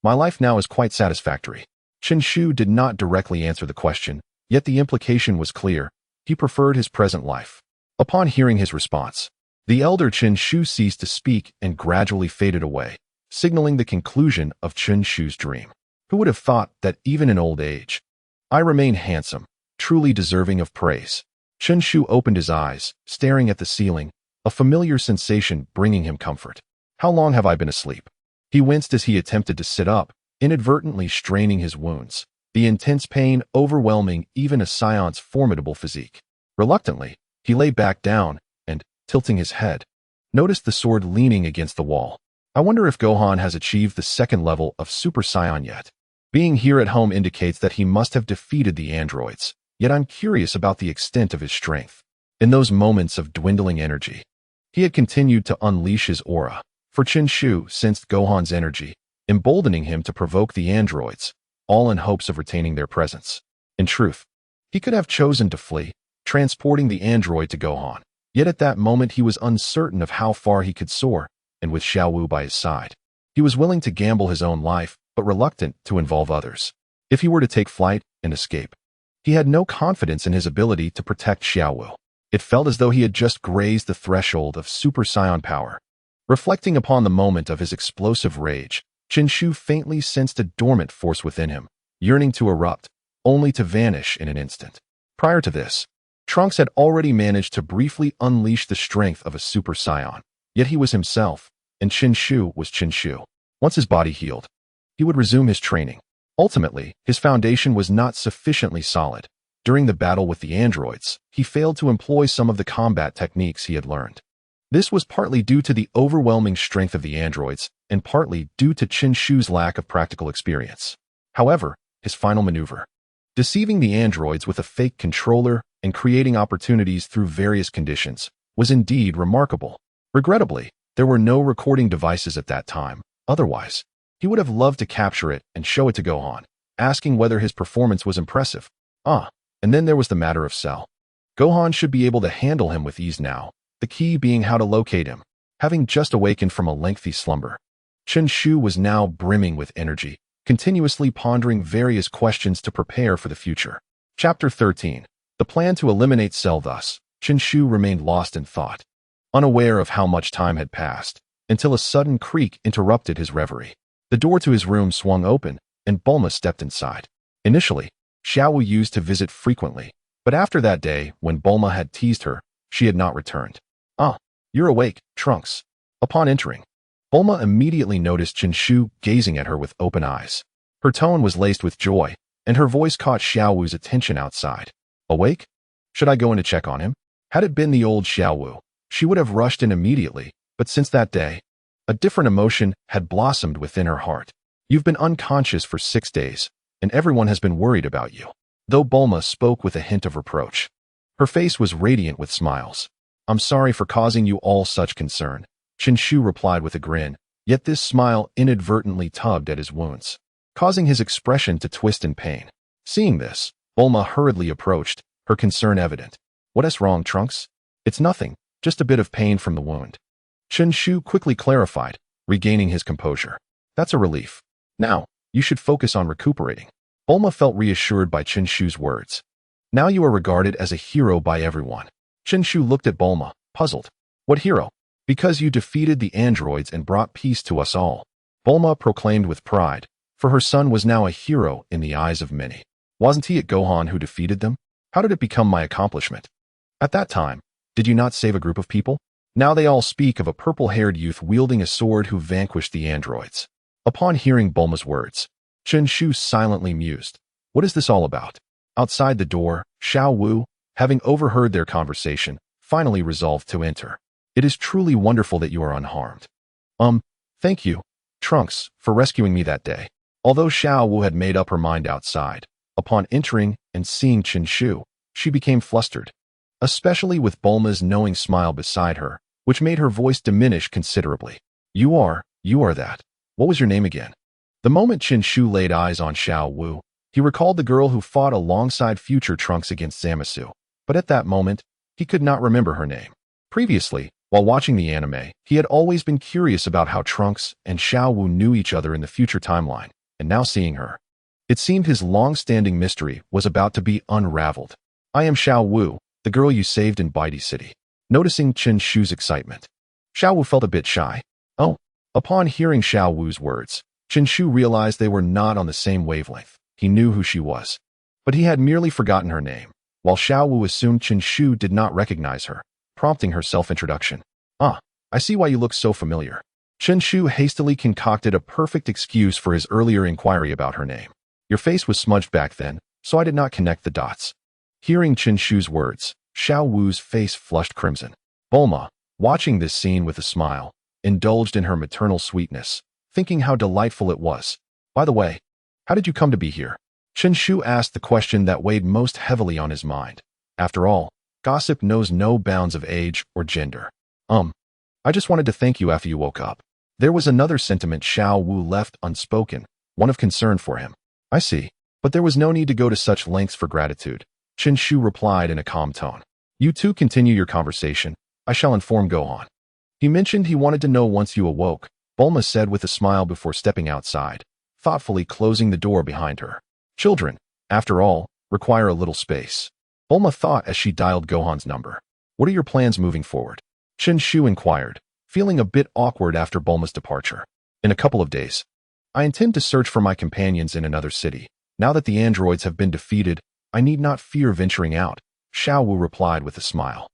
My life now is quite satisfactory. Chen Shu did not directly answer the question, yet the implication was clear. He preferred his present life. Upon hearing his response, the elder Chen Shu ceased to speak and gradually faded away, signaling the conclusion of Chen Shu's dream. Who would have thought that even in old age, I remain handsome, truly deserving of praise. Chen Shu opened his eyes, staring at the ceiling, a familiar sensation bringing him comfort. How long have I been asleep? He winced as he attempted to sit up, inadvertently straining his wounds, the intense pain overwhelming even a Saiyan's formidable physique. Reluctantly, he lay back down and, tilting his head, noticed the sword leaning against the wall. I wonder if Gohan has achieved the second level of Super Saiyan yet. Being here at home indicates that he must have defeated the androids, yet I'm curious about the extent of his strength. In those moments of dwindling energy, he had continued to unleash his aura, for Chen Shu sensed Gohan's energy, emboldening him to provoke the androids, all in hopes of retaining their presence. In truth, he could have chosen to flee, transporting the android to Gohan. Yet at that moment he was uncertain of how far he could soar, and with Xiao Wu by his side. He was willing to gamble his own life, but reluctant to involve others. If he were to take flight and escape, he had no confidence in his ability to protect Xiao Wu. It felt as though he had just grazed the threshold of Super Saiyan power. Reflecting upon the moment of his explosive rage, Chen Shu faintly sensed a dormant force within him, yearning to erupt, only to vanish in an instant. Prior to this, Trunks had already managed to briefly unleash the strength of a Super Saiyan, yet he was himself, and Chen Shu was Chen Shu. Once his body healed, he would resume his training. Ultimately, his foundation was not sufficiently solid. During the battle with the androids, he failed to employ some of the combat techniques he had learned. This was partly due to the overwhelming strength of the androids, and partly due to Chen Shu's lack of practical experience. However, his final maneuver, deceiving the androids with a fake controller and creating opportunities through various conditions, was indeed remarkable. Regrettably, there were no recording devices at that time. Otherwise, he would have loved to capture it and show it to Gohan, asking whether his performance was impressive. And then there was the matter of Cell. Gohan should be able to handle him with ease now, the key being how to locate him. Having just awakened from a lengthy slumber, Chen Shu was now brimming with energy, continuously pondering various questions to prepare for the future. Chapter 13. The plan to eliminate Cell. Thus, Chen Shu remained lost in thought, unaware of how much time had passed, until a sudden creak interrupted his reverie. The door to his room swung open, and Bulma stepped inside. Initially, Xiao Wu used to visit frequently, but after that day, when Bulma had teased her, she had not returned. You're awake, Trunks. Upon entering, Bulma immediately noticed Chen Shu gazing at her with open eyes. Her tone was laced with joy, and her voice caught Xiao Wu's attention outside. Awake? Should I go in to check on him? Had it been the old Xiao Wu, she would have rushed in immediately, but since that day, a different emotion had blossomed within her heart. You've been unconscious for 6 days, and everyone has been worried about you. Though Bulma spoke with a hint of reproach, her face was radiant with smiles. I'm sorry for causing you all such concern, Chen Shu replied with a grin, yet this smile inadvertently tugged at his wounds, causing his expression to twist in pain. Seeing this, Bulma hurriedly approached, her concern evident. What's wrong, Trunks? It's nothing, just a bit of pain from the wound. Chen Shu quickly clarified, regaining his composure. That's a relief. Now, you should focus on recuperating. Bulma felt reassured by Chen Shu's words. Now you are regarded as a hero by everyone. Chen Shu looked at Bulma, puzzled. What hero? Because you defeated the androids and brought peace to us all. Bulma proclaimed with pride, for her son was now a hero in the eyes of many. Wasn't he at Gohan who defeated them? How did it become my accomplishment? At that time, did you not save a group of people? Now they all speak of a purple-haired youth wielding a sword who vanquished the androids. Upon hearing Bulma's words, Chen Shu silently mused. What is this all about? Outside the door, Xiao Wu, having overheard their conversation, finally resolved to enter. It is truly wonderful that you are unharmed. Thank you, Trunks, for rescuing me that day. Although Xiao Wu had made up her mind outside, upon entering and seeing Chen Shu, she became flustered, especially with Bulma's knowing smile beside her, which made her voice diminish considerably. You are that. What was your name again? The moment Chen Shu laid eyes on Xiao Wu, he recalled the girl who fought alongside future Trunks against Zamasu, but at that moment, he could not remember her name. Previously, while watching the anime, he had always been curious about how Trunks and Xiao Wu knew each other in the future timeline, and now seeing her, it seemed his long-standing mystery was about to be unraveled. I am Xiao Wu, the girl you saved in Baidi City. Noticing Chen Shu's excitement, Xiao Wu felt a bit shy. Upon hearing Xiao Wu's words, Chen Shu realized they were not on the same wavelength. He knew who she was, but he had merely forgotten her name, while Xiao Wu assumed Chen Shu did not recognize her, prompting her self-introduction. I see why you look so familiar. Chen Shu hastily concocted a perfect excuse for his earlier inquiry about her name. Your face was smudged back then, so I did not connect the dots. Hearing Chen Shu's words, Xiao Wu's face flushed crimson. Bulma, watching this scene with a smile, indulged in her maternal sweetness, thinking how delightful it was. By the way, how did you come to be here? Chen Shu asked the question that weighed most heavily on his mind. After all, gossip knows no bounds of age or gender. I just wanted to thank you after you woke up. There was another sentiment Xiao Wu left unspoken, one of concern for him. I see, but there was no need to go to such lengths for gratitude, Chen Shu replied in a calm tone. You two continue your conversation. I shall inform Gohan. He mentioned he wanted to know once you awoke, Bulma said with a smile before stepping outside, thoughtfully closing the door behind her. Children, after all, require a little space. Bulma thought as she dialed Gohan's number. What are your plans moving forward? Chen Shu inquired, feeling a bit awkward after Bulma's departure. In a couple of days, I intend to search for my companions in another city. Now that the androids have been defeated, I need not fear venturing out, Xiao Wu replied with a smile.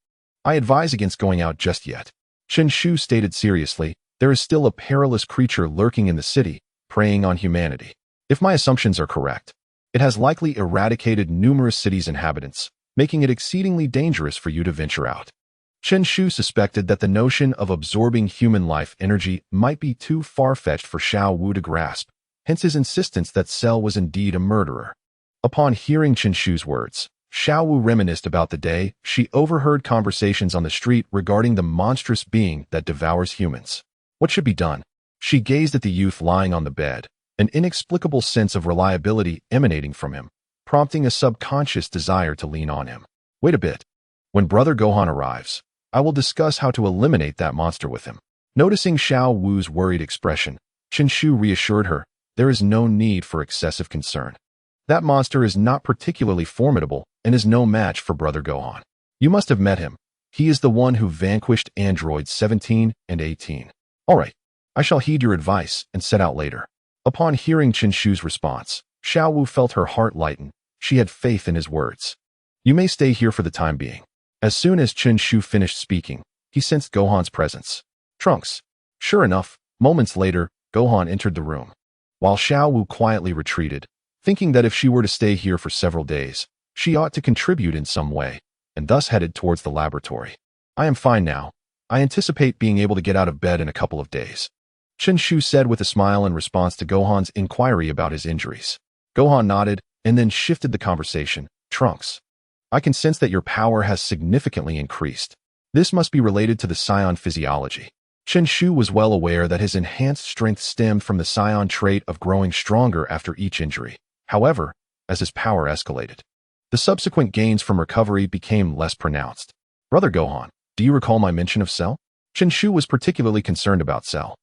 I advise against going out just yet. Chen Shu stated seriously, there is still a perilous creature lurking in the city, preying on humanity. If my assumptions are correct, it has likely eradicated numerous cities' inhabitants, making it exceedingly dangerous for you to venture out. Chen Shu suspected that the notion of absorbing human life energy might be too far-fetched for Xiao Wu to grasp, hence his insistence that Cell was indeed a murderer. Upon hearing Chen Shu's words, Xiao Wu reminisced about the day she overheard conversations on the street regarding the monstrous being that devours humans. What should be done? She gazed at the youth lying on the bed, an inexplicable sense of reliability emanating from him, prompting a subconscious desire to lean on him. Wait a bit. When Brother Gohan arrives, I will discuss how to eliminate that monster with him. Noticing Xiao Wu's worried expression, Chen Shu reassured her, there is no need for excessive concern. That monster is not particularly formidable and is no match for Brother Gohan. You must have met him. He is the one who vanquished androids 17 and 18. All right, I shall heed your advice and set out later. Upon hearing Chen Shu's response, Xiao Wu felt her heart lighten. She had faith in his words. You may stay here for the time being. As soon as Chen Shu finished speaking, he sensed Gohan's presence. Trunks. Sure enough, moments later, Gohan entered the room. While Xiao Wu quietly retreated, thinking that if she were to stay here for several days, she ought to contribute in some way, and thus headed towards the laboratory. I am fine now. I anticipate being able to get out of bed in a couple of days, Chen Shu said with a smile in response to Gohan's inquiry about his injuries. Gohan nodded and then shifted the conversation. Trunks, I can sense that your power has significantly increased. This must be related to the Saiyan physiology. Chen Shu was well aware that his enhanced strength stemmed from the Saiyan trait of growing stronger after each injury. However, as his power escalated, the subsequent gains from recovery became less pronounced. Brother Gohan, do you recall my mention of Cell? Chen Shu was particularly concerned about Cell.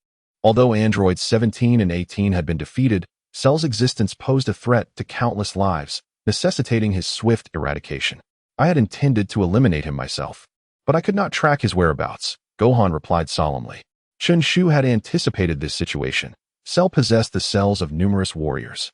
Although androids 17 and 18 had been defeated, Cell's existence posed a threat to countless lives, necessitating his swift eradication. I had intended to eliminate him myself, but I could not track his whereabouts, Gohan replied solemnly. Chen Shu had anticipated this situation. Cell possessed the cells of numerous warriors,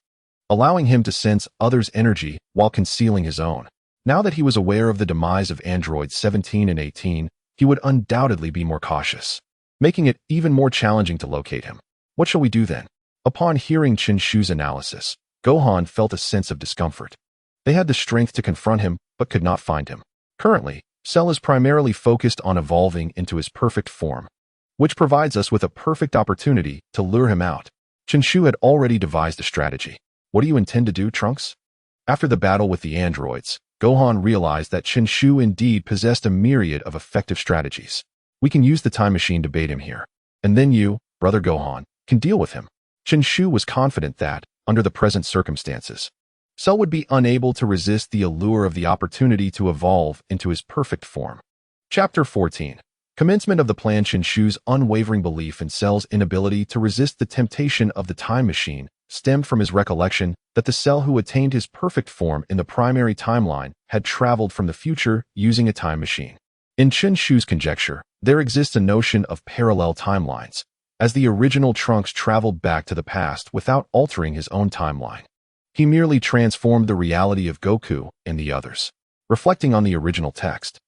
allowing him to sense others' energy while concealing his own. Now that he was aware of the demise of androids 17 and 18, he would undoubtedly be more cautious, making it even more challenging to locate him. What shall we do then? Upon hearing Chen Shu's analysis, Gohan felt a sense of discomfort. They had the strength to confront him, but could not find him. Currently, Cell is primarily focused on evolving into his perfect form, which provides us with a perfect opportunity to lure him out. Chen Shu had already devised a strategy. What do you intend to do, Trunks? After the battle with the androids, Gohan realized that Chen Shu indeed possessed a myriad of effective strategies. We can use the time machine to bait him here, and then you, Brother Gohan, can deal with him. Chen Shu was confident that, under the present circumstances, Cell would be unable to resist the allure of the opportunity to evolve into his perfect form. Chapter 14. Commencement of the plan. Chen Shu's unwavering belief in Cell's inability to resist the temptation of the time machine stemmed from his recollection that the Cell who attained his perfect form in the primary timeline had traveled from the future using a time machine. In Chen Shu's conjecture, there exists a notion of parallel timelines, as the original Trunks traveled back to the past without altering his own timeline. He merely transformed the reality of Goku and the others. Reflecting on the original text,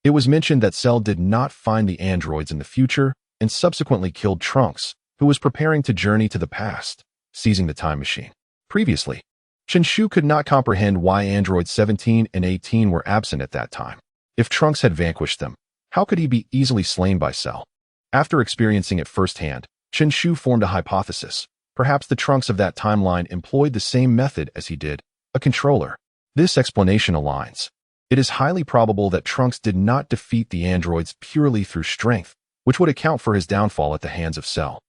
it was mentioned that Cell did not find the androids in the future and subsequently killed Trunks, who was preparing to journey to the past, seizing the time machine. Previously, Chen Shu could not comprehend why androids 17 and 18 were absent at that time. If Trunks had vanquished them, how could he be easily slain by Cell? After experiencing it firsthand, Chen Shu formed a hypothesis. Perhaps the Trunks of that timeline employed the same method as he did, a controller. This explanation aligns. It is highly probable that Trunks did not defeat the androids purely through strength, which would account for his downfall at the hands of Cell.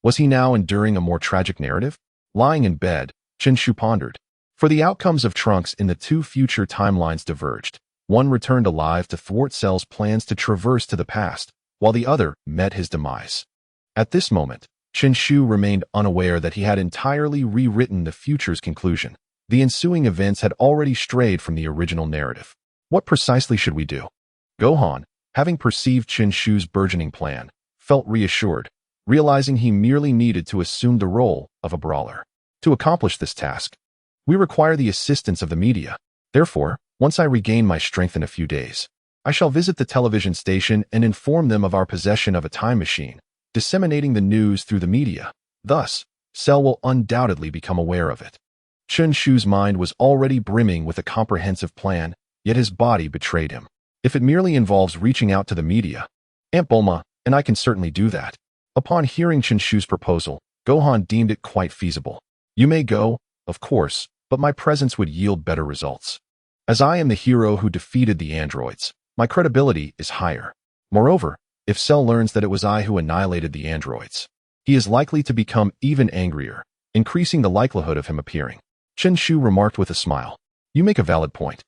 Was he now enduring a more tragic narrative? Lying in bed, Chen Shu pondered. For the outcomes of Trunks in the two future timelines diverged. One returned alive to thwart Cell's plans to traverse to the past, while the other met his demise. At this moment, Chen Shu remained unaware that he had entirely rewritten the future's conclusion. The ensuing events had already strayed from the original narrative. What precisely should we do? Gohan, having perceived Chen Shu's burgeoning plan, felt reassured, realizing he merely needed to assume the role of a brawler. To accomplish this task, we require the assistance of the media. Therefore, once I regain my strength in a few days, I shall visit the television station and inform them of our possession of a time machine, disseminating the news through the media. Thus, Cell will undoubtedly become aware of it. Chen Shu's mind was already brimming with a comprehensive plan, yet his body betrayed him. If it merely involves reaching out to the media, Aunt Bulma and I can certainly do that. Upon hearing Chen Shu's proposal, Gohan deemed it quite feasible. You may go, of course, but my presence would yield better results. As I am the hero who defeated the androids, my credibility is higher. Moreover, if Cell learns that it was I who annihilated the androids, he is likely to become even angrier, increasing the likelihood of him appearing. Chen Shu remarked with a smile. You make a valid point.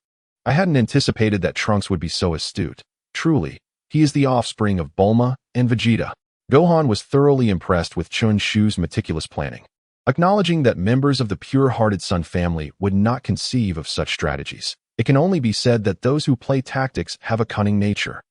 I hadn't anticipated that Trunks would be so astute. Truly, he is the offspring of Bulma and Vegeta. Gohan was thoroughly impressed with Chen Shu's meticulous planning. Acknowledging that members of the pure-hearted Son family would not conceive of such strategies, it can only be said that those who play tactics have a cunning nature.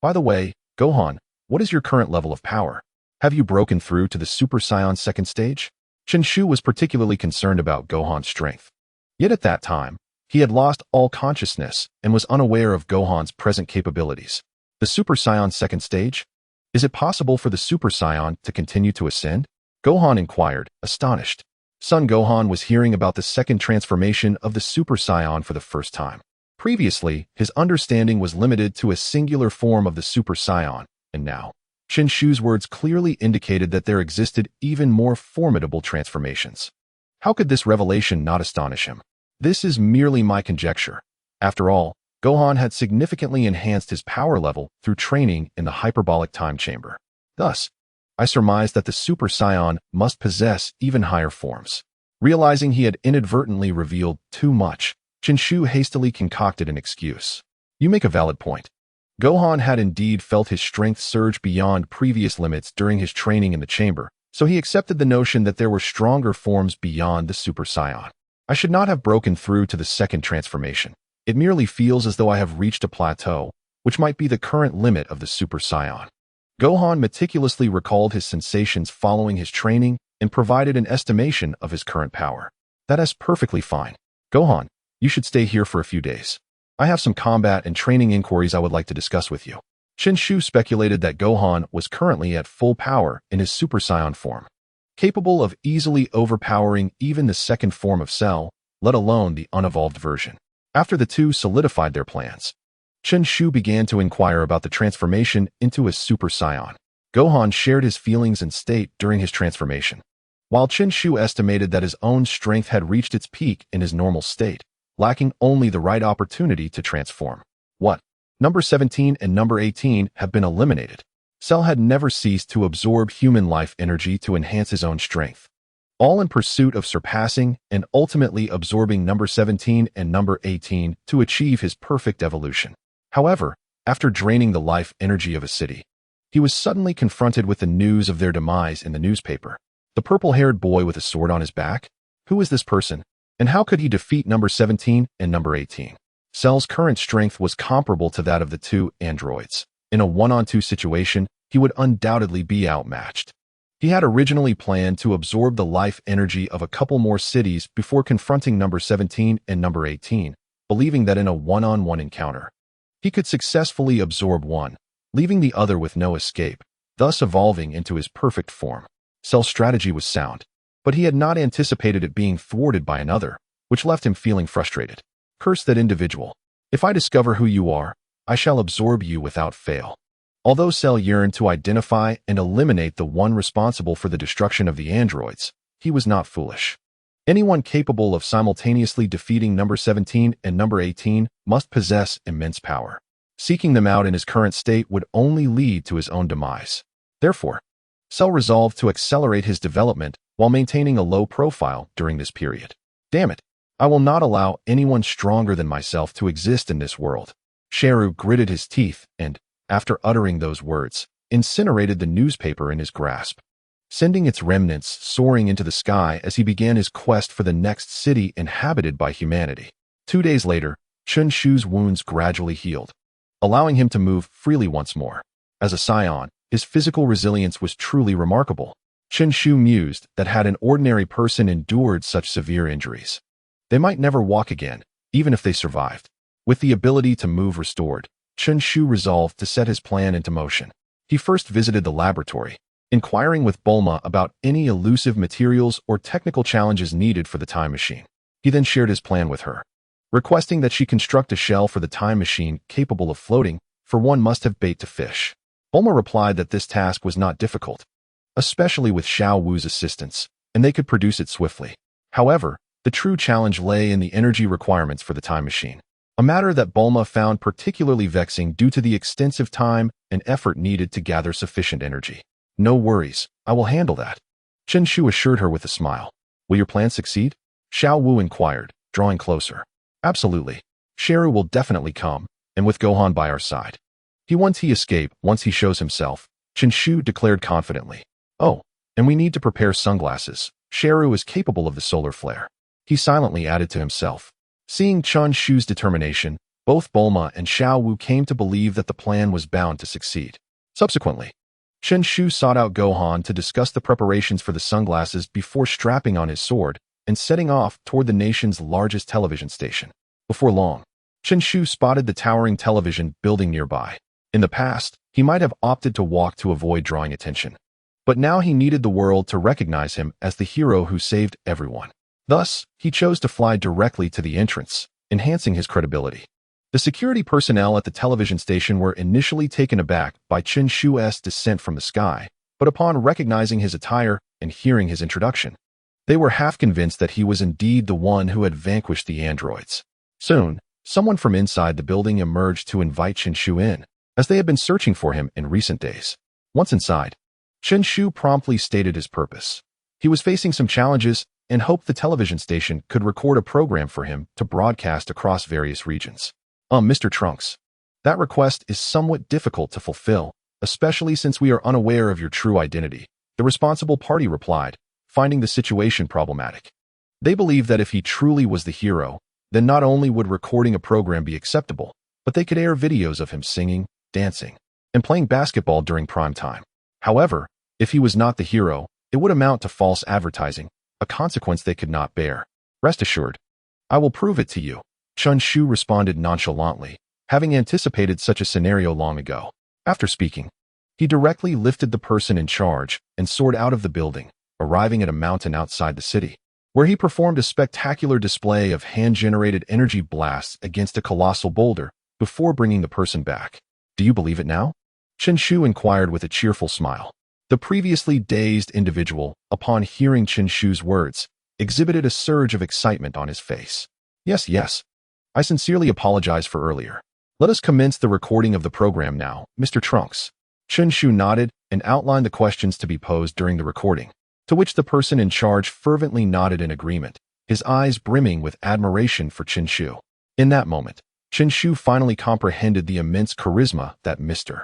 By the way, Gohan, what is your current level of power? Have you broken through to the Super Saiyan second stage? Chen Shu was particularly concerned about Gohan's strength. Yet at that time, he had lost all consciousness and was unaware of Gohan's present capabilities. The Super Saiyan second stage? Is it possible for the Super Saiyan to continue to ascend? Gohan inquired, astonished. Son Gohan was hearing about the second transformation of the Super Saiyan for the first time. Previously, his understanding was limited to a singular form of the Super Saiyan, and now, Chen Shu's words clearly indicated that there existed even more formidable transformations. How could this revelation not astonish him? This is merely my conjecture. After all, Gohan had significantly enhanced his power level through training in the hyperbolic time chamber. Thus, I surmised that the Super Saiyan must possess even higher forms. Realizing he had inadvertently revealed too much, Chen Shu hastily concocted an excuse. You make a valid point. Gohan had indeed felt his strength surge beyond previous limits during his training in the chamber, so he accepted the notion that there were stronger forms beyond the Super Saiyan. I should not have broken through to the second transformation. It merely feels as though I have reached a plateau, which might be the current limit of the Super Saiyan. Gohan meticulously recalled his sensations following his training and provided an estimation of his current power. That is perfectly fine. Gohan, you should stay here for a few days. I have some combat and training inquiries I would like to discuss with you. Chen Shu speculated that Gohan was currently at full power in his Super Saiyan form, capable of easily overpowering even the second form of Cell, let alone the unevolved version. After the two solidified their plans, Chen Shu began to inquire about the transformation into a Super Saiyan. Gohan shared his feelings and state during his transformation. While Chen Shu estimated that his own strength had reached its peak in his normal state, lacking only the right opportunity to transform. What? Number 17 and number 18 have been eliminated. Cell had never ceased to absorb human life energy to enhance his own strength, all in pursuit of surpassing and ultimately absorbing number 17 and number 18 to achieve his perfect evolution. However, after draining the life energy of a city, he was suddenly confronted with the news of their demise in the newspaper. The purple-haired boy with a sword on his back? Who is this person? And how could he defeat number 17 and number 18? Cell's current strength was comparable to that of the two androids. In a one-on-two situation, he would undoubtedly be outmatched. He had originally planned to absorb the life energy of a couple more cities before confronting number 17 and number 18, believing that in a one-on-one encounter, he could successfully absorb one, leaving the other with no escape, thus evolving into his perfect form. Cell's strategy was sound, but he had not anticipated it being thwarted by another, which left him feeling frustrated. Curse that individual. If I discover who you are, I shall absorb you without fail. Although Cell yearned to identify and eliminate the one responsible for the destruction of the androids, he was not foolish. Anyone capable of simultaneously defeating number 17 and number 18 must possess immense power. Seeking them out in his current state would only lead to his own demise. Therefore, Cell resolved to accelerate his development while maintaining a low profile during this period. Damn it, I will not allow anyone stronger than myself to exist in this world. Sheru gritted his teeth and, after uttering those words, incinerated the newspaper in his grasp, sending its remnants soaring into the sky as he began his quest for the next city inhabited by humanity. 2 days later, Chen Shu's wounds gradually healed, allowing him to move freely once more. As a Saiyan, his physical resilience was truly remarkable. Chen Shu mused that had an ordinary person endured such severe injuries, they might never walk again, even if they survived. With the ability to move restored, Chen Shu resolved to set his plan into motion. He first visited the laboratory, inquiring with Bulma about any elusive materials or technical challenges needed for the time machine. He then shared his plan with her, requesting that she construct a shell for the time machine capable of floating, for one must have bait to fish. Bulma replied that this task was not difficult, especially with Xiao Wu's assistance, and they could produce it swiftly. However, the true challenge lay in the energy requirements for the time machine, a matter that Bulma found particularly vexing due to the extensive time and effort needed to gather sufficient energy. No worries, I will handle that, Chen Shu assured her with a smile. Will your plan succeed? Xiao Wu inquired, drawing closer. Absolutely. Sheru will definitely come, and with Gohan by our side. He won't escape once he shows himself, Chen Shu declared confidently. Oh, and we need to prepare sunglasses. Sheru is capable of the solar flare, he silently added to himself. Seeing Chen Shu's determination, both Bulma and Xiao Wu came to believe that the plan was bound to succeed. Subsequently, Chen Shu sought out Gohan to discuss the preparations for the sunglasses before strapping on his sword and setting off toward the nation's largest television station. Before long, Chen Shu spotted the towering television building nearby. In the past, he might have opted to walk to avoid drawing attention, but now he needed the world to recognize him as the hero who saved everyone. Thus, he chose to fly directly to the entrance, enhancing his credibility. The security personnel at the television station were initially taken aback by Chen Shu's descent from the sky, but upon recognizing his attire and hearing his introduction, they were half convinced that he was indeed the one who had vanquished the androids. Soon, someone from inside the building emerged to invite Chen Shu in, as they had been searching for him in recent days. Once inside, Chen Shu promptly stated his purpose. He was facing some challenges and hoped the television station could record a program for him to broadcast across various regions. Mr. Trunks, that request is somewhat difficult to fulfill, especially since we are unaware of your true identity, the responsible party replied, finding the situation problematic. They believed that if he truly was the hero, then not only would recording a program be acceptable, but they could air videos of him singing, dancing, and playing basketball during prime time. However, if he was not the hero, it would amount to false advertising, a consequence they could not bear. Rest assured, I will prove it to you, Chen Shu responded nonchalantly, having anticipated such a scenario long ago. After speaking, he directly lifted the person in charge and soared out of the building, arriving at a mountain outside the city, where he performed a spectacular display of hand-generated energy blasts against a colossal boulder before bringing the person back. Do you believe it now? Chen Shu inquired with a cheerful smile. The previously dazed individual, upon hearing Chen Shu's words, exhibited a surge of excitement on his face. Yes. I sincerely apologize for earlier. Let us commence the recording of the program now, Mr. Trunks. Chen Shu nodded and outlined the questions to be posed during the recording, to which the person in charge fervently nodded in agreement, his eyes brimming with admiration for Chen Shu. In that moment, Chen Shu finally comprehended the immense charisma that Mr.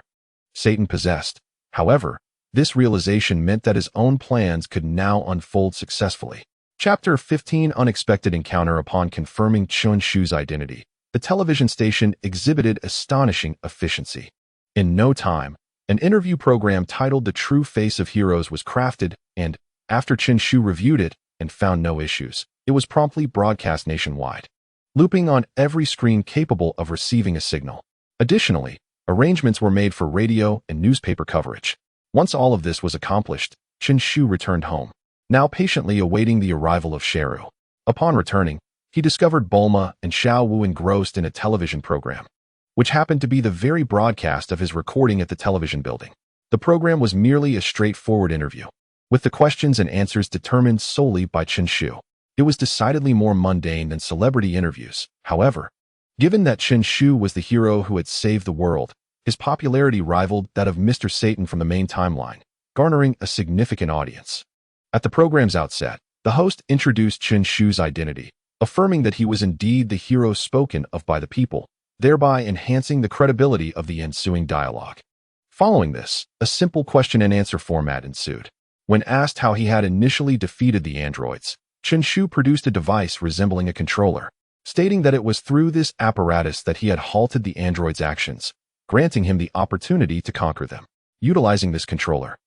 Satan possessed. However, this realization meant that his own plans could now unfold successfully. Chapter 15 Unexpected Encounter. Upon confirming Chen Shu's identity, the television station exhibited astonishing efficiency. In no time, an interview program titled The True Face of Heroes was crafted, and, after Chen Shu reviewed it and found no issues, it was promptly broadcast nationwide, looping on every screen capable of receiving a signal. Additionally, arrangements were made for radio and newspaper coverage. Once all of this was accomplished, Chen Shu returned home, now patiently awaiting the arrival of Sheru. Upon returning, he discovered Bulma and Xiao Wu engrossed in a television program, which happened to be the very broadcast of his recording at the television building. The program was merely a straightforward interview, with the questions and answers determined solely by Chen Shu. It was decidedly more mundane than celebrity interviews. However, given that Chen Shu was the hero who had saved the world, his popularity rivaled that of Mr. Satan from the main timeline, garnering a significant audience. At the program's outset, the host introduced Chen Shu's identity, affirming that he was indeed the hero spoken of by the people, thereby enhancing the credibility of the ensuing dialogue. Following this, a simple question-and-answer format ensued. When asked how he had initially defeated the androids, Chen Shu produced a device resembling a controller, stating that it was through this apparatus that he had halted the androids' actions, granting him the opportunity to conquer them. Utilizing this controller,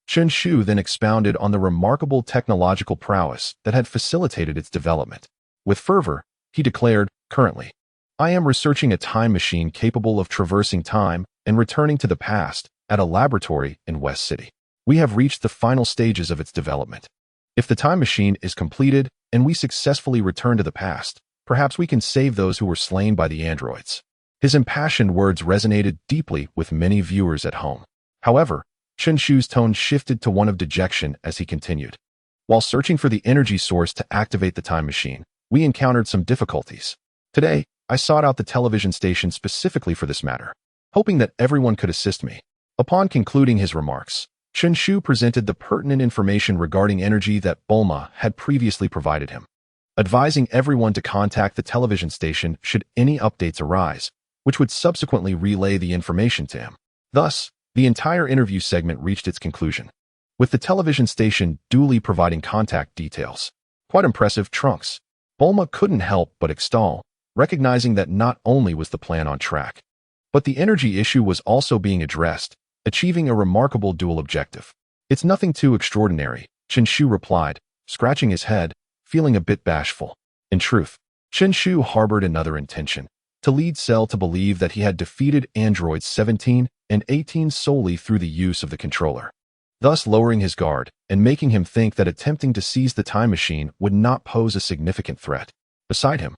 Chen Shu then expounded on the remarkable technological prowess that had facilitated its development. With fervor, he declared, "Currently, I am researching a time machine capable of traversing time and returning to the past at a laboratory in West City. We have reached the final stages of its development. If the time machine is completed and we successfully return to the past, perhaps we can save those who were slain by the androids." His impassioned words resonated deeply with many viewers at home. However, Chen Shu's tone shifted to one of dejection as he continued. "While searching for the energy source to activate the time machine, we encountered some difficulties. Today, I sought out the television station specifically for this matter, hoping that everyone could assist me." Upon concluding his remarks, Chen Shu presented the pertinent information regarding energy that Bulma had previously provided him, advising everyone to contact the television station should any updates arise, which would subsequently relay the information to him. Thus, the entire interview segment reached its conclusion, with the television station duly providing contact details. "Quite impressive, Trunks," Bulma couldn't help but extol, recognizing that not only was the plan on track, but the energy issue was also being addressed, achieving a remarkable dual objective. "It's nothing too extraordinary," Chen Shu replied, scratching his head, feeling a bit bashful. In truth, Chen Shu harbored another intention, to lead Cell to believe that he had defeated androids 17 and 18 solely through the use of the controller, thus lowering his guard and making him think that attempting to seize the time machine would not pose a significant threat. Beside him,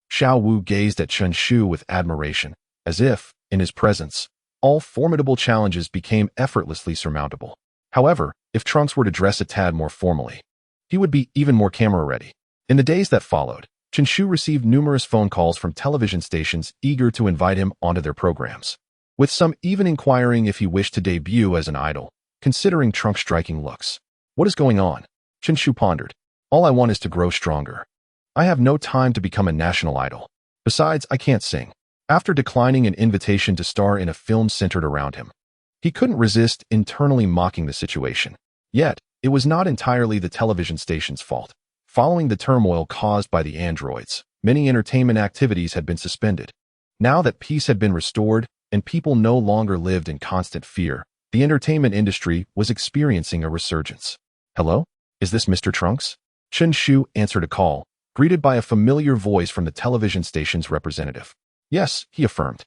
Xiao Wu gazed at Chen Shu with admiration, as if, in his presence, all formidable challenges became effortlessly surmountable. However, if Trunks were to dress a tad more formally, he would be even more camera-ready. In the days that followed, Chen Shu received numerous phone calls from television stations eager to invite him onto their programs, with some even inquiring if he wished to debut as an idol, considering Trunks' striking looks. "What is going on?" Chen Shu pondered. "All I want is to grow stronger. I have no time to become a national idol. Besides, I can't sing." After declining an invitation to star in a film centered around him, he couldn't resist internally mocking the situation. Yet, it was not entirely the television station's fault. Following the turmoil caused by the androids, many entertainment activities had been suspended. Now that peace had been restored and people no longer lived in constant fear, the entertainment industry was experiencing a resurgence. "Hello? Is this Mr. Trunks?" Chen Shu answered a call, greeted by a familiar voice from the television station's representative. "Yes," he affirmed.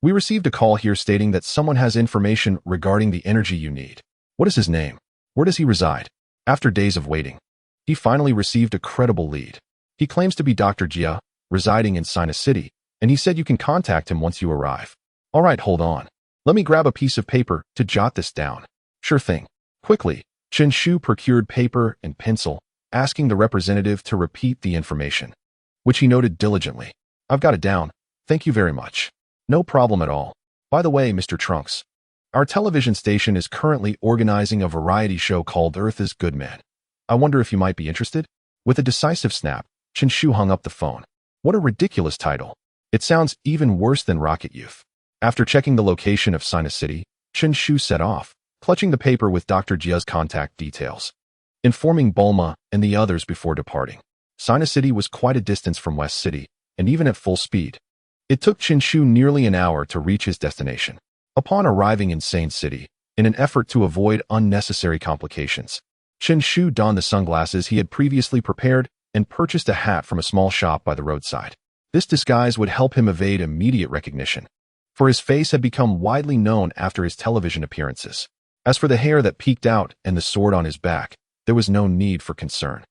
"We received a call here stating that someone has information regarding the energy you need. What is his name? Where does he reside?" After days of waiting, he finally received a credible lead. He claims to be Dr. Jia, residing in Sinus City, and he said you can contact him once you arrive. "All right, hold on. Let me grab a piece of paper to jot this down." "Sure thing." Quickly, Chen Shu procured paper and pencil, asking the representative to repeat the information, which he noted diligently. "I've got it down. Thank you very much." "No problem at all. By the way, Mr. Trunks, our television station is currently organizing a variety show called Earth is Good Man. I wonder if you might be interested?" With a decisive snap, Chen Shu hung up the phone. What a ridiculous title. It sounds even worse than Rocket Youth. After checking the location of Sinus City, Chen Shu set off, clutching the paper with Dr. Jia's contact details, informing Bulma and the others before departing. Sinus City was quite a distance from West City, and even at full speed, it took Chen Shu nearly an hour to reach his destination. Upon arriving in Sane City, in an effort to avoid unnecessary complications, Chen Shu donned the sunglasses he had previously prepared and purchased a hat from a small shop by the roadside. This disguise would help him evade immediate recognition, for his face had become widely known after his television appearances. As for the hair that peeked out and the sword on his back, there was no need for concern.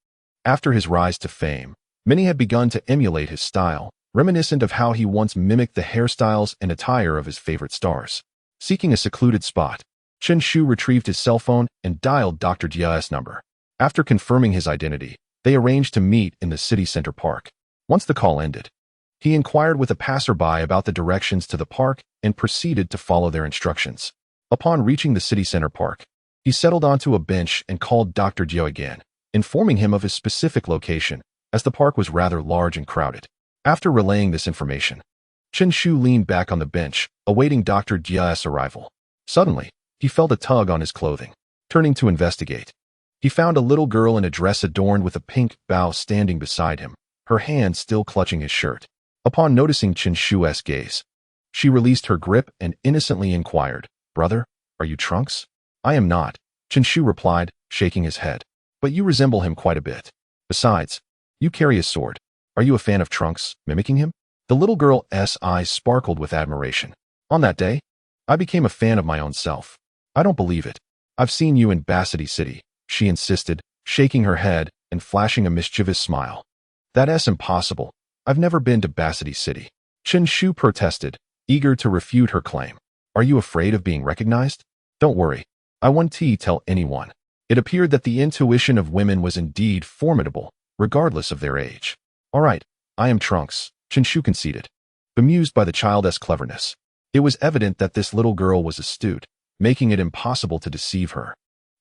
After his rise to fame, many had begun to emulate his style, reminiscent of how he once mimicked the hairstyles and attire of his favorite stars. Seeking a secluded spot, Chen Shu retrieved his cell phone and dialed Dr. Jia's number. After confirming his identity, they arranged to meet in the city center park. Once the call ended, he inquired with a passerby about the directions to the park and proceeded to follow their instructions. Upon reaching the city center park, he settled onto a bench and called Dr. Jia again, informing him of his specific location, as the park was rather large and crowded. After relaying this information, Chen Shu leaned back on the bench, awaiting Dr. Jia's arrival. Suddenly, He felt a tug on his clothing. Turning to investigate, he found a little girl in a dress adorned with a pink bow standing beside him, her hand still clutching his shirt. Upon noticing Chen Shu's gaze, she released her grip and innocently inquired, "Brother, are you Trunks?" "I am not," Chen Shu replied, shaking his head. "But you resemble him quite a bit. Besides, you carry a sword. Are you a fan of Trunks, mimicking him?" The little girl's eyes sparkled with admiration. "On that day, I became a fan of my own self." "I don't believe it. I've seen you in Basity City," she insisted, shaking her head and flashing a mischievous smile. "That's impossible. I've never been to Basity City." Chen Shu protested, eager to refute her claim. "Are you afraid of being recognized?" "Don't worry. I won't tell anyone." It appeared that the intuition of women was indeed formidable, regardless of their age. "All right, I am Trunks," Chen Shu conceded, bemused by the child's cleverness. It was evident that this little girl was astute, making it impossible to deceive her.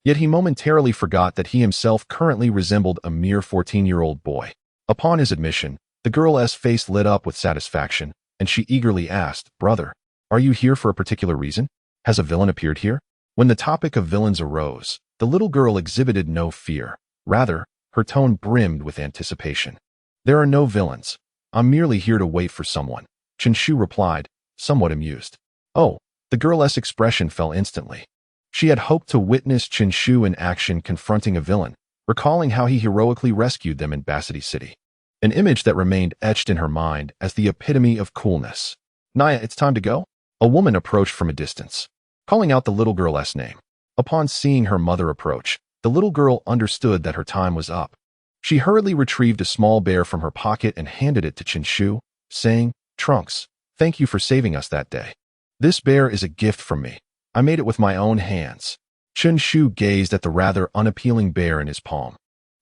Yet he momentarily forgot that he himself currently resembled a mere 14-year-old boy. Upon his admission, the girl's face lit up with satisfaction, and she eagerly asked, "Brother, are you here for a particular reason? Has a villain appeared here?" When the topic of villains arose, the little girl exhibited no fear. Rather, her tone brimmed with anticipation. "There are no villains. I'm merely here to wait for someone," Chen Shu replied, somewhat amused. "Oh," the girl's expression fell instantly. She had hoped to witness Chen Shu in action confronting a villain, recalling how he heroically rescued them in Basity City. An image that remained etched in her mind as the epitome of coolness. "Naya, it's time to go?" A woman approached from a distance, calling out the little girl's name. Upon seeing her mother approach, the little girl understood that her time was up. She hurriedly retrieved a small bear from her pocket and handed it to Chen Shu, saying, "Trunks, thank you for saving us that day. This bear is a gift from me. I made it with my own hands." Chen Shu gazed at the rather unappealing bear in his palm.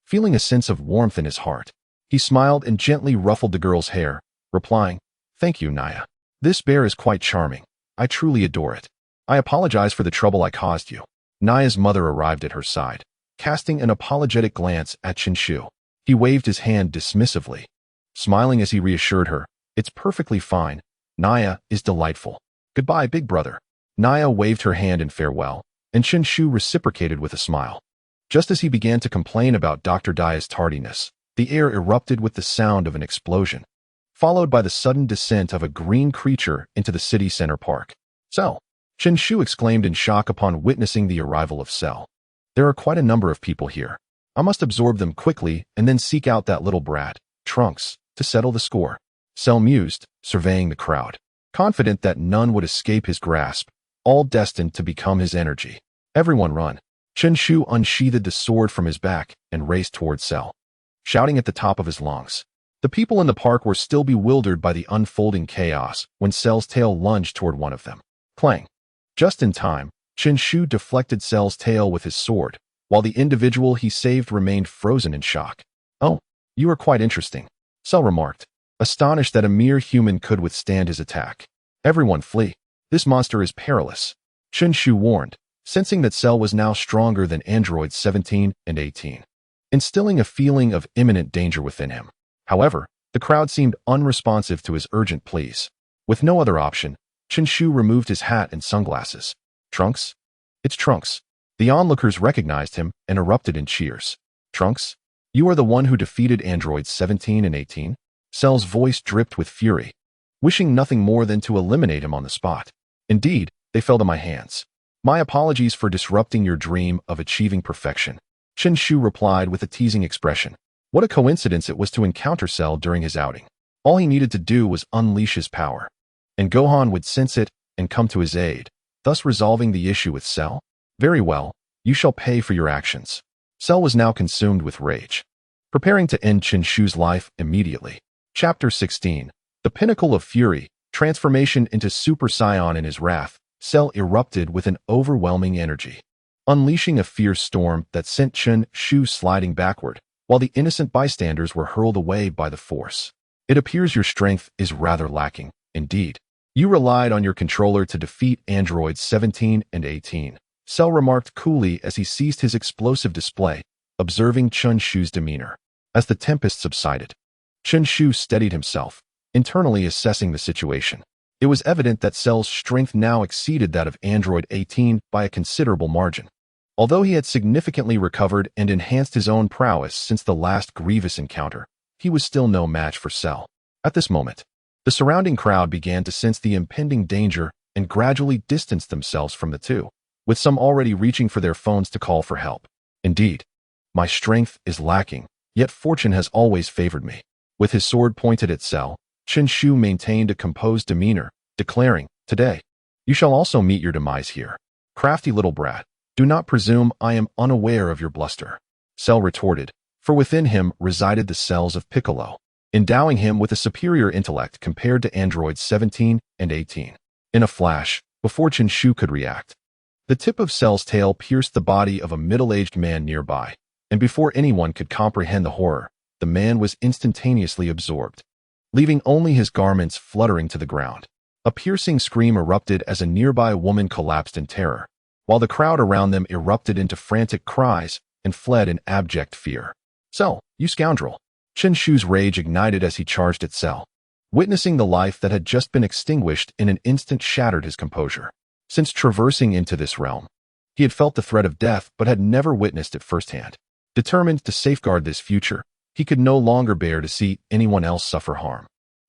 Feeling a sense of warmth in his heart, he smiled and gently ruffled the girl's hair, replying, "Thank you, Naya. This bear is quite charming. I truly adore it. I apologize for the trouble I caused you." Naya's mother arrived at her side, casting an apologetic glance at Chen Shu. He waved his hand dismissively, smiling as he reassured her, "It's perfectly fine. Naya is delightful. Goodbye, big brother." Naya waved her hand in farewell, and Chen Shu reciprocated with a smile. Just as he began to complain about Dr. Daya's tardiness, the air erupted with the sound of an explosion, followed by the sudden descent of a green creature into the city center park. "Cell!" Chen Shu exclaimed in shock upon witnessing the arrival of Cell. "There are quite a number of people here. I must absorb them quickly and then seek out that little brat, Trunks, to settle the score." Cell mused, surveying the crowd, confident that none would escape his grasp, all destined to become his energy. "Everyone run." Chen Shu unsheathed the sword from his back and raced toward Cell, shouting at the top of his lungs. The people in the park were still bewildered by the unfolding chaos when Cell's tail lunged toward one of them. Clang! Just in time, Chen Shu deflected Cell's tail with his sword, while the individual he saved remained frozen in shock. "Oh, you are quite interesting," Cell remarked, astonished that a mere human could withstand his attack. "Everyone flee. This monster is perilous," Chen Shu warned, sensing that Cell was now stronger than androids 17 and 18, instilling a feeling of imminent danger within him. However, the crowd seemed unresponsive to his urgent pleas. With no other option, Chen Shu removed his hat and sunglasses. "Trunks? It's Trunks." The onlookers recognized him and erupted in cheers. "Trunks, you are the one who defeated androids 17 and 18? Cell's voice dripped with fury, wishing nothing more than to eliminate him on the spot. "Indeed, they fell to my hands. My apologies for disrupting your dream of achieving perfection," Chen Shu replied with a teasing expression. What a coincidence it was to encounter Cell during his outing. All he needed to do was unleash his power, and Gohan would sense it and come to his aid, thus resolving the issue with Cell. "Very well, you shall pay for your actions." Cell was now consumed with rage, preparing to end Chen Shu's life immediately. Chapter 16. The Pinnacle of Fury, Transformation into Super Saiyan. In his wrath, Cell erupted with an overwhelming energy, unleashing a fierce storm that sent Chen Shu sliding backward, while the innocent bystanders were hurled away by the force. "It appears your strength is rather lacking, indeed. You relied on your controller to defeat androids 17 and 18, Cell remarked coolly as he ceased his explosive display, observing Chen Shu's demeanor. As the tempest subsided, Chen Shu steadied himself, internally assessing the situation. It was evident that Cell's strength now exceeded that of Android 18 by a considerable margin. Although he had significantly recovered and enhanced his own prowess since the last grievous encounter, he was still no match for Cell. At this moment, the surrounding crowd began to sense the impending danger and gradually distanced themselves from the two, with some already reaching for their phones to call for help. Indeed, my strength is lacking, yet fortune has always favored me. With his sword pointed at Cell, Chen Shu maintained a composed demeanor, declaring, "Today, you shall also meet your demise here. Crafty little brat, do not presume I am unaware of your bluster." Cell retorted, for within him resided the cells of Piccolo, endowing him with a superior intellect compared to androids 17 and 18. In a flash, before Chen Shu could react, the tip of Cell's tail pierced the body of a middle-aged man nearby, and before anyone could comprehend the horror, the man was instantaneously absorbed, leaving only his garments fluttering to the ground. A piercing scream erupted as a nearby woman collapsed in terror, while the crowd around them erupted into frantic cries and fled in abject fear. "Cell, you scoundrel!" Chen Shu's rage ignited as he charged at Cell. Witnessing the life that had just been extinguished in an instant shattered his composure. Since traversing into this realm, he had felt the threat of death but had never witnessed it firsthand. Determined to safeguard this future, he could no longer bear to see anyone else suffer harm.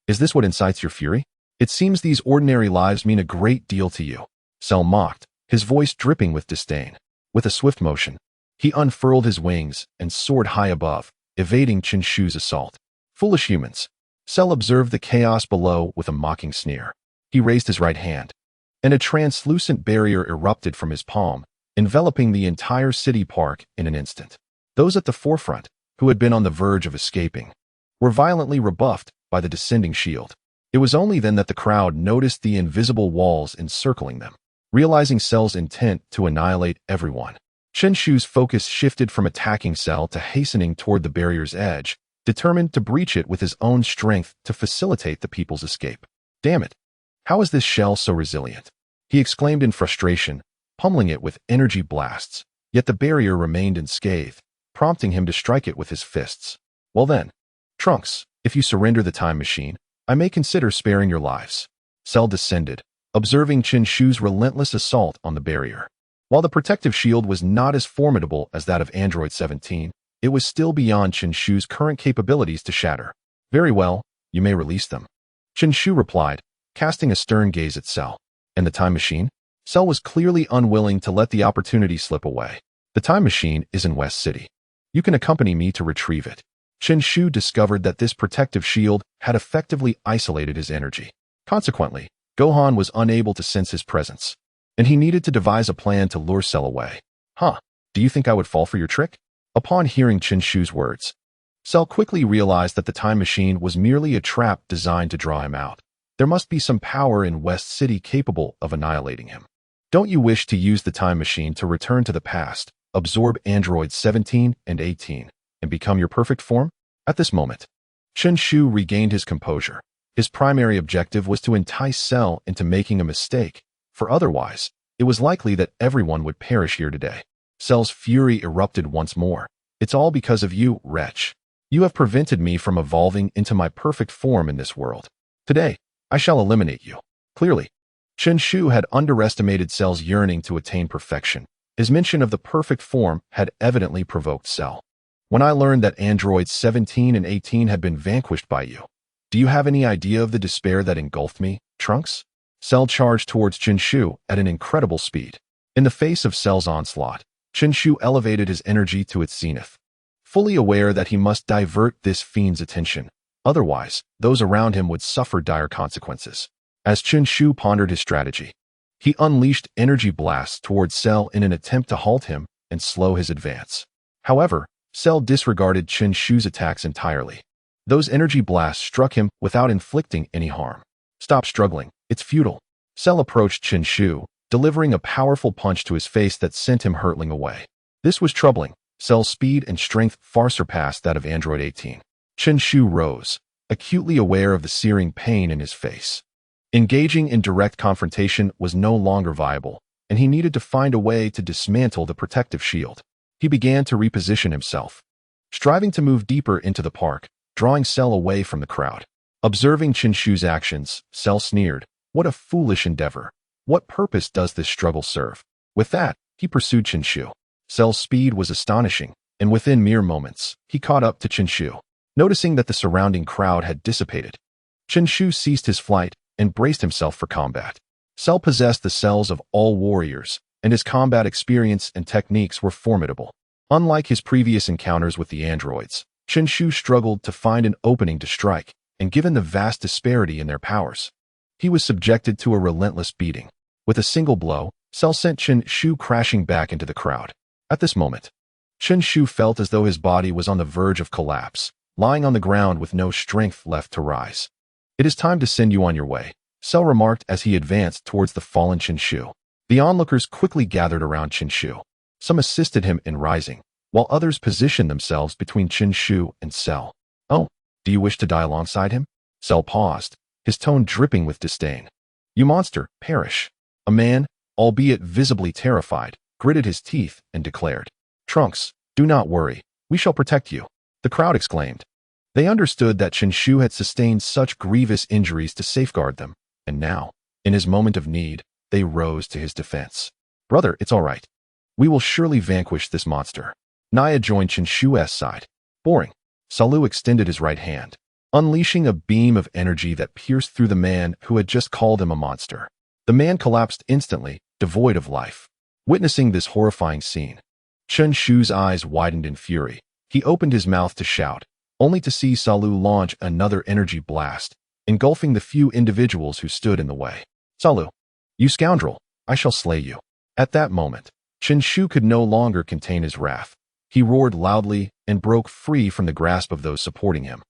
"Is this what incites your fury? It seems these ordinary lives mean a great deal to you," Cell mocked, his voice dripping with disdain. With a swift motion, he unfurled his wings and soared high above, evading Chen Shu's assault. "Foolish humans." Cell observed the chaos below with a mocking sneer. He raised his right hand, and a translucent barrier erupted from his palm, enveloping the entire city park in an instant. Those at the forefront, who had been on the verge of escaping, were violently rebuffed by the descending shield. It was only then that the crowd noticed the invisible walls encircling them. Realizing Cell's intent to annihilate everyone, Chen Shu's focus shifted from attacking Cell to hastening toward the barrier's edge, determined to breach it with his own strength to facilitate the people's escape. "Damn it! How is this shell so resilient?" he exclaimed in frustration, pummeling it with energy blasts, yet the barrier remained unscathed, prompting him to strike it with his fists. "Well then, Trunks, if you surrender the time machine, I may consider sparing your lives." Cell descended, observing Chen Shu's relentless assault on the barrier. While the protective shield was not as formidable as that of Android 17, it was still beyond Chen Shu's current capabilities to shatter. "Very well, you may release them," Chen Shu replied, casting a stern gaze at Cell. "And the time machine?" Cell was clearly unwilling to let the opportunity slip away. "The time machine is in West City. You can accompany me to retrieve it." Chen Shu discovered that this protective shield had effectively isolated his energy. Consequently, Gohan was unable to sense his presence, and he needed to devise a plan to lure Cell away. "Huh, do you think I would fall for your trick?" Upon hearing Chen Shu's words, Cell quickly realized that the time machine was merely a trap designed to draw him out. There must be some power in West City capable of annihilating him. "Don't you wish to use the time machine to return to the past, absorb androids 17 and 18, and become your perfect form?" At this moment, Chen Shu regained his composure. His primary objective was to entice Cell into making a mistake, for otherwise, it was likely that everyone would perish here today. Cell's fury erupted once more. "It's all because of you, wretch. You have prevented me from evolving into my perfect form in this world. Today, I shall eliminate you." Clearly, Chen Shu had underestimated Cell's yearning to attain perfection. His mention of the perfect form had evidently provoked Cell. "When I learned that androids 17 and 18 had been vanquished by you, do you have any idea of the despair that engulfed me, Trunks?" Cell charged towards Chen Shu at an incredible speed. In the face of Cell's onslaught, Chen Shu elevated his energy to its zenith, fully aware that he must divert this fiend's attention. Otherwise, those around him would suffer dire consequences. As Chen Shu pondered his strategy, he unleashed energy blasts towards Cell in an attempt to halt him and slow his advance. However, Cell disregarded Chen Shu's attacks entirely. Those energy blasts struck him without inflicting any harm. "Stop struggling, it's futile." Cell approached Chen Shu, delivering a powerful punch to his face that sent him hurtling away. This was troubling. Cell's speed and strength far surpassed that of Android 18. Chen Shu rose, acutely aware of the searing pain in his face. Engaging in direct confrontation was no longer viable, and he needed to find a way to dismantle the protective shield. He began to reposition himself, striving to move deeper into the park, drawing Cell away from the crowd. Observing Chen Shu's actions, Cell sneered, What a foolish endeavor. What purpose does this struggle serve? With that, he pursued Chen Shu. Cell's speed was astonishing, and within mere moments, he caught up to Chen Shu. Noticing that the surrounding crowd had dissipated, Chen Shu ceased his flight and braced himself for combat. Cell possessed the cells of all warriors, and his combat experience and techniques were formidable. Unlike his previous encounters with the androids, Chen Shu struggled to find an opening to strike, and given the vast disparity in their powers, he was subjected to a relentless beating. With a single blow, Cell sent Chen Shu crashing back into the crowd. At this moment, Chen Shu felt as though his body was on the verge of collapse, lying on the ground with no strength left to rise. "It is time to send you on your way," Cell remarked as he advanced towards the fallen Chen Shu. The onlookers quickly gathered around Chen Shu. Some assisted him in rising, while others positioned themselves between Chen Shu and Cell. "Oh, do you wish to die alongside him?" Cell paused, his tone dripping with disdain. "You monster, perish." A man, albeit visibly terrified, gritted his teeth and declared, "Trunks, do not worry, we shall protect you." The crowd exclaimed. They understood that Chen Shu had sustained such grievous injuries to safeguard them, and now, in his moment of need, they rose to his defense. "Brother, it's all right. We will surely vanquish this monster." Naya joined Chen Shu's side. "Boring." Salu extended his right hand, unleashing a beam of energy that pierced through the man who had just called him a monster. The man collapsed instantly, devoid of life. Witnessing this horrifying scene, Chen Shu's eyes widened in fury. He opened his mouth to shout, only to see Salu launch another energy blast, engulfing the few individuals who stood in the way. "Salu, you scoundrel, I shall slay you." At that moment, Chen Shu could no longer contain his wrath. He roared loudly and broke free from the grasp of those supporting him,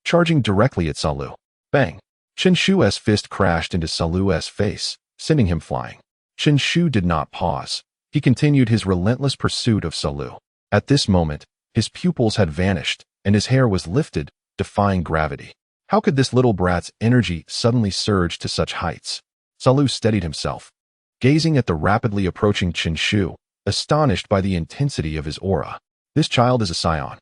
charging directly at Salu. Bang! Chen Shu's fist crashed into Salu's face, sending him flying. Chen Shu did not pause. He continued his relentless pursuit of Salu. At this moment, his pupils had vanished, and his hair was lifted, defying gravity. How could this little brat's energy suddenly surge to such heights? Salu steadied himself, gazing at the rapidly approaching Chen Shu, astonished by the intensity of his aura. This child is a scion.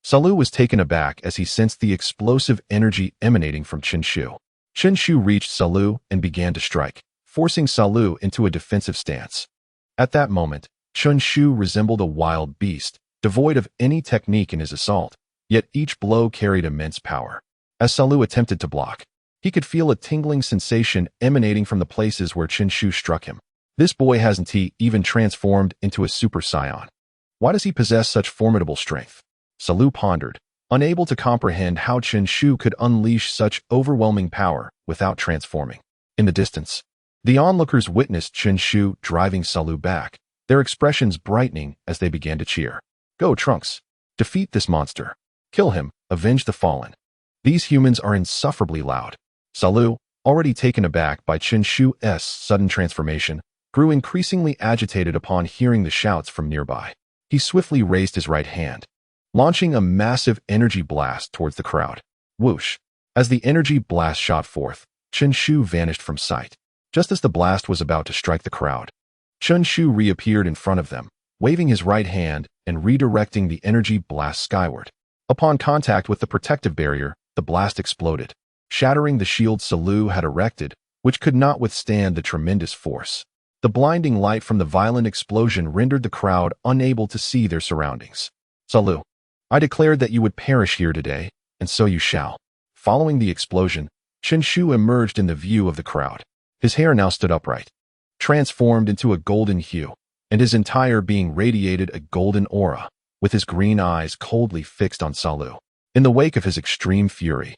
Salu was taken aback as he sensed the explosive energy emanating from Chen Shu. Chen Shu reached Salu and began to strike, forcing Salu into a defensive stance. At that moment, Chen Shu resembled a wild beast, devoid of any technique in his assault, yet each blow carried immense power. As Salu attempted to block, he could feel a tingling sensation emanating from the places where Chen Shu struck him. This boy hasn't he even transformed into a Super Saiyan? Why does he possess such formidable strength? Salu pondered, unable to comprehend how Chen Shu could unleash such overwhelming power without transforming. In the distance, the onlookers witnessed Chen Shu driving Salu back, their expressions brightening as they began to cheer. "Go, Trunks! Defeat this monster! Kill him! Avenge the fallen!" These humans are insufferably loud. Salu, already taken aback by Chen Shu's sudden transformation, grew increasingly agitated upon hearing the shouts from nearby. He swiftly raised his right hand, launching a massive energy blast towards the crowd. Whoosh! As the energy blast shot forth, Chen Shu vanished from sight. Just as the blast was about to strike the crowd, Chen Shu reappeared in front of them, waving his right hand and redirecting the energy blast skyward. Upon contact with the protective barrier, the blast exploded, shattering the shield Salu had erected, which could not withstand the tremendous force. The blinding light from the violent explosion rendered the crowd unable to see their surroundings. "Salu, I declared that you would perish here today, and so you shall." Following the explosion, Chen Shu emerged in the view of the crowd. His hair now stood upright, transformed into a golden hue, and his entire being radiated a golden aura, with his green eyes coldly fixed on Salu. In the wake of his extreme fury,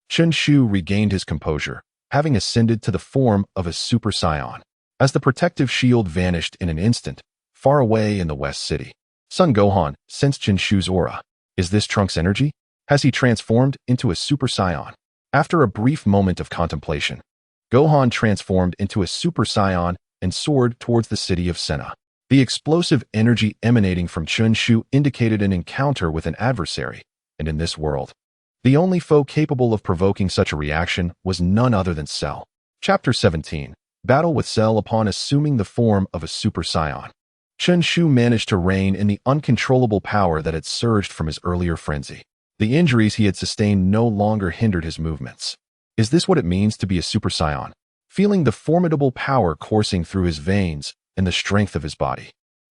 Chen Shu regained his composure, having ascended to the form of a Super Saiyan. As the protective shield vanished in an instant, far away in the West City, Son Gohan sensed Chen Shu's aura. Is this Trunks' energy? Has he transformed into a Super Saiyan? After a brief moment of contemplation, Gohan transformed into a Super Saiyan and soared towards the city of Senna. The explosive energy emanating from Chen Shu indicated an encounter with an adversary, and in this world, the only foe capable of provoking such a reaction was none other than Cell. Chapter 17. Battle with Cell upon assuming the form of a Super Saiyan. Chen Shu managed to rein in the uncontrollable power that had surged from his earlier frenzy. The injuries he had sustained no longer hindered his movements. Is this what it means to be a Super Saiyan? feeling the formidable power coursing through his veins and the strength of his body.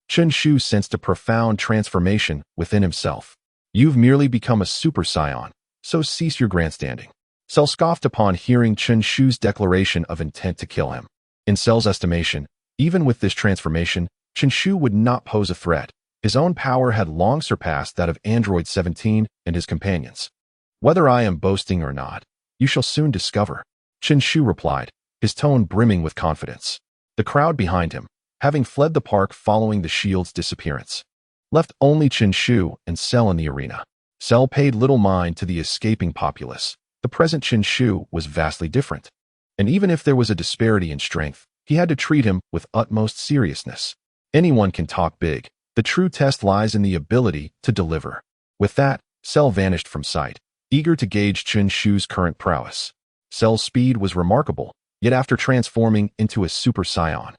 Chen Shu sensed a profound transformation within himself. You've merely become a Super Saiyan, so cease your grandstanding. Cell scoffed upon hearing Chen Shu's declaration of intent to kill him. In Cell's estimation, even with this transformation, Chen Shu would not pose a threat. His own power had long surpassed that of Android 17 and his companions. Whether I am boasting or not, you shall soon discover, Chen Shu replied, his tone brimming with confidence. The crowd behind him, having fled the park following the shield's disappearance, left only Chen Shu and Cell in the arena. Cell paid little mind to the escaping populace. The present Chen Shu was vastly different. And even if there was a disparity in strength, he had to treat him with utmost seriousness. Anyone can talk big. The true test lies in the ability to deliver. With that, Cell vanished from sight, eager to gauge Chen Shu's current prowess. Cell's speed was remarkable, yet after transforming into a Super Saiyan,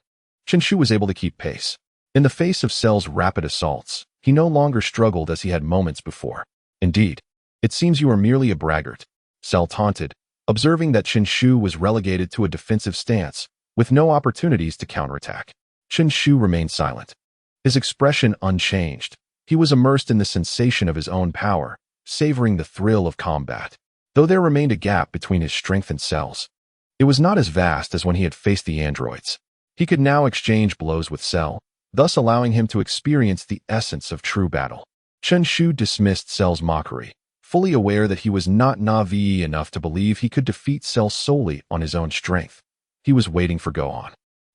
Chen Shu was able to keep pace. In the face of Cell's rapid assaults, he no longer struggled as he had moments before. Indeed, it seems you are merely a braggart, Cell taunted, observing that Chen Shu was relegated to a defensive stance, with no opportunities to counterattack. Chen Shu remained silent, his expression unchanged. He was immersed in the sensation of his own power, savoring the thrill of combat. Though there remained a gap between his strength and Cell's, it was not as vast as when he had faced the androids. He could now exchange blows with Cell, thus allowing him to experience the essence of true battle. Chen Shu dismissed Cell's mockery, fully aware that he was not naive enough to believe he could defeat Cell solely on his own strength. He was waiting for Gohan.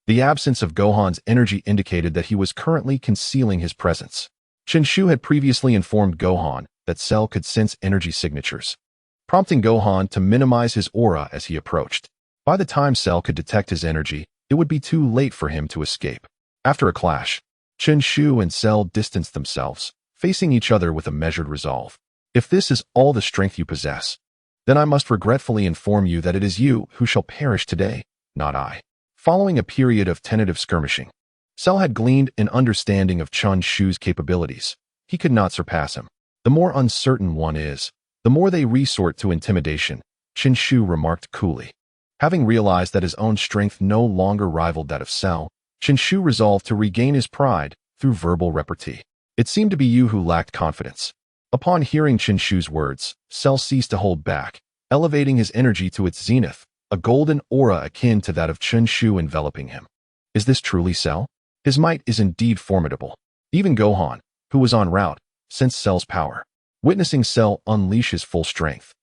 The absence of Gohan's energy indicated that he was currently concealing his presence. Chen Shu had previously informed Gohan that Cell could sense energy signatures, prompting Gohan to minimize his aura as he approached. By the time Cell could detect his energy, it would be too late for him to escape. After a clash, Chen Shu and Cell distanced themselves, facing each other with a measured resolve. If this is all the strength you possess, then I must regretfully inform you that it is you who shall perish today, not I. Following a period of tentative skirmishing, Cell had gleaned an understanding of Chen Shu's capabilities. He could not surpass him. The more uncertain one is, the more they resort to intimidation, Chen Shu remarked coolly. Having realized that his own strength no longer rivaled that of Cell, Chen Shu resolved to regain his pride through verbal repartee. It seemed to be you who lacked confidence. Upon hearing Chen Shu's words, Cell ceased to hold back, elevating his energy to its zenith, a golden aura akin to that of Chen Shu enveloping him. Is this truly Cell? His might is indeed formidable. Even Gohan, who was en route, sensed Cell's power. Witnessing Cell unleash his full strength,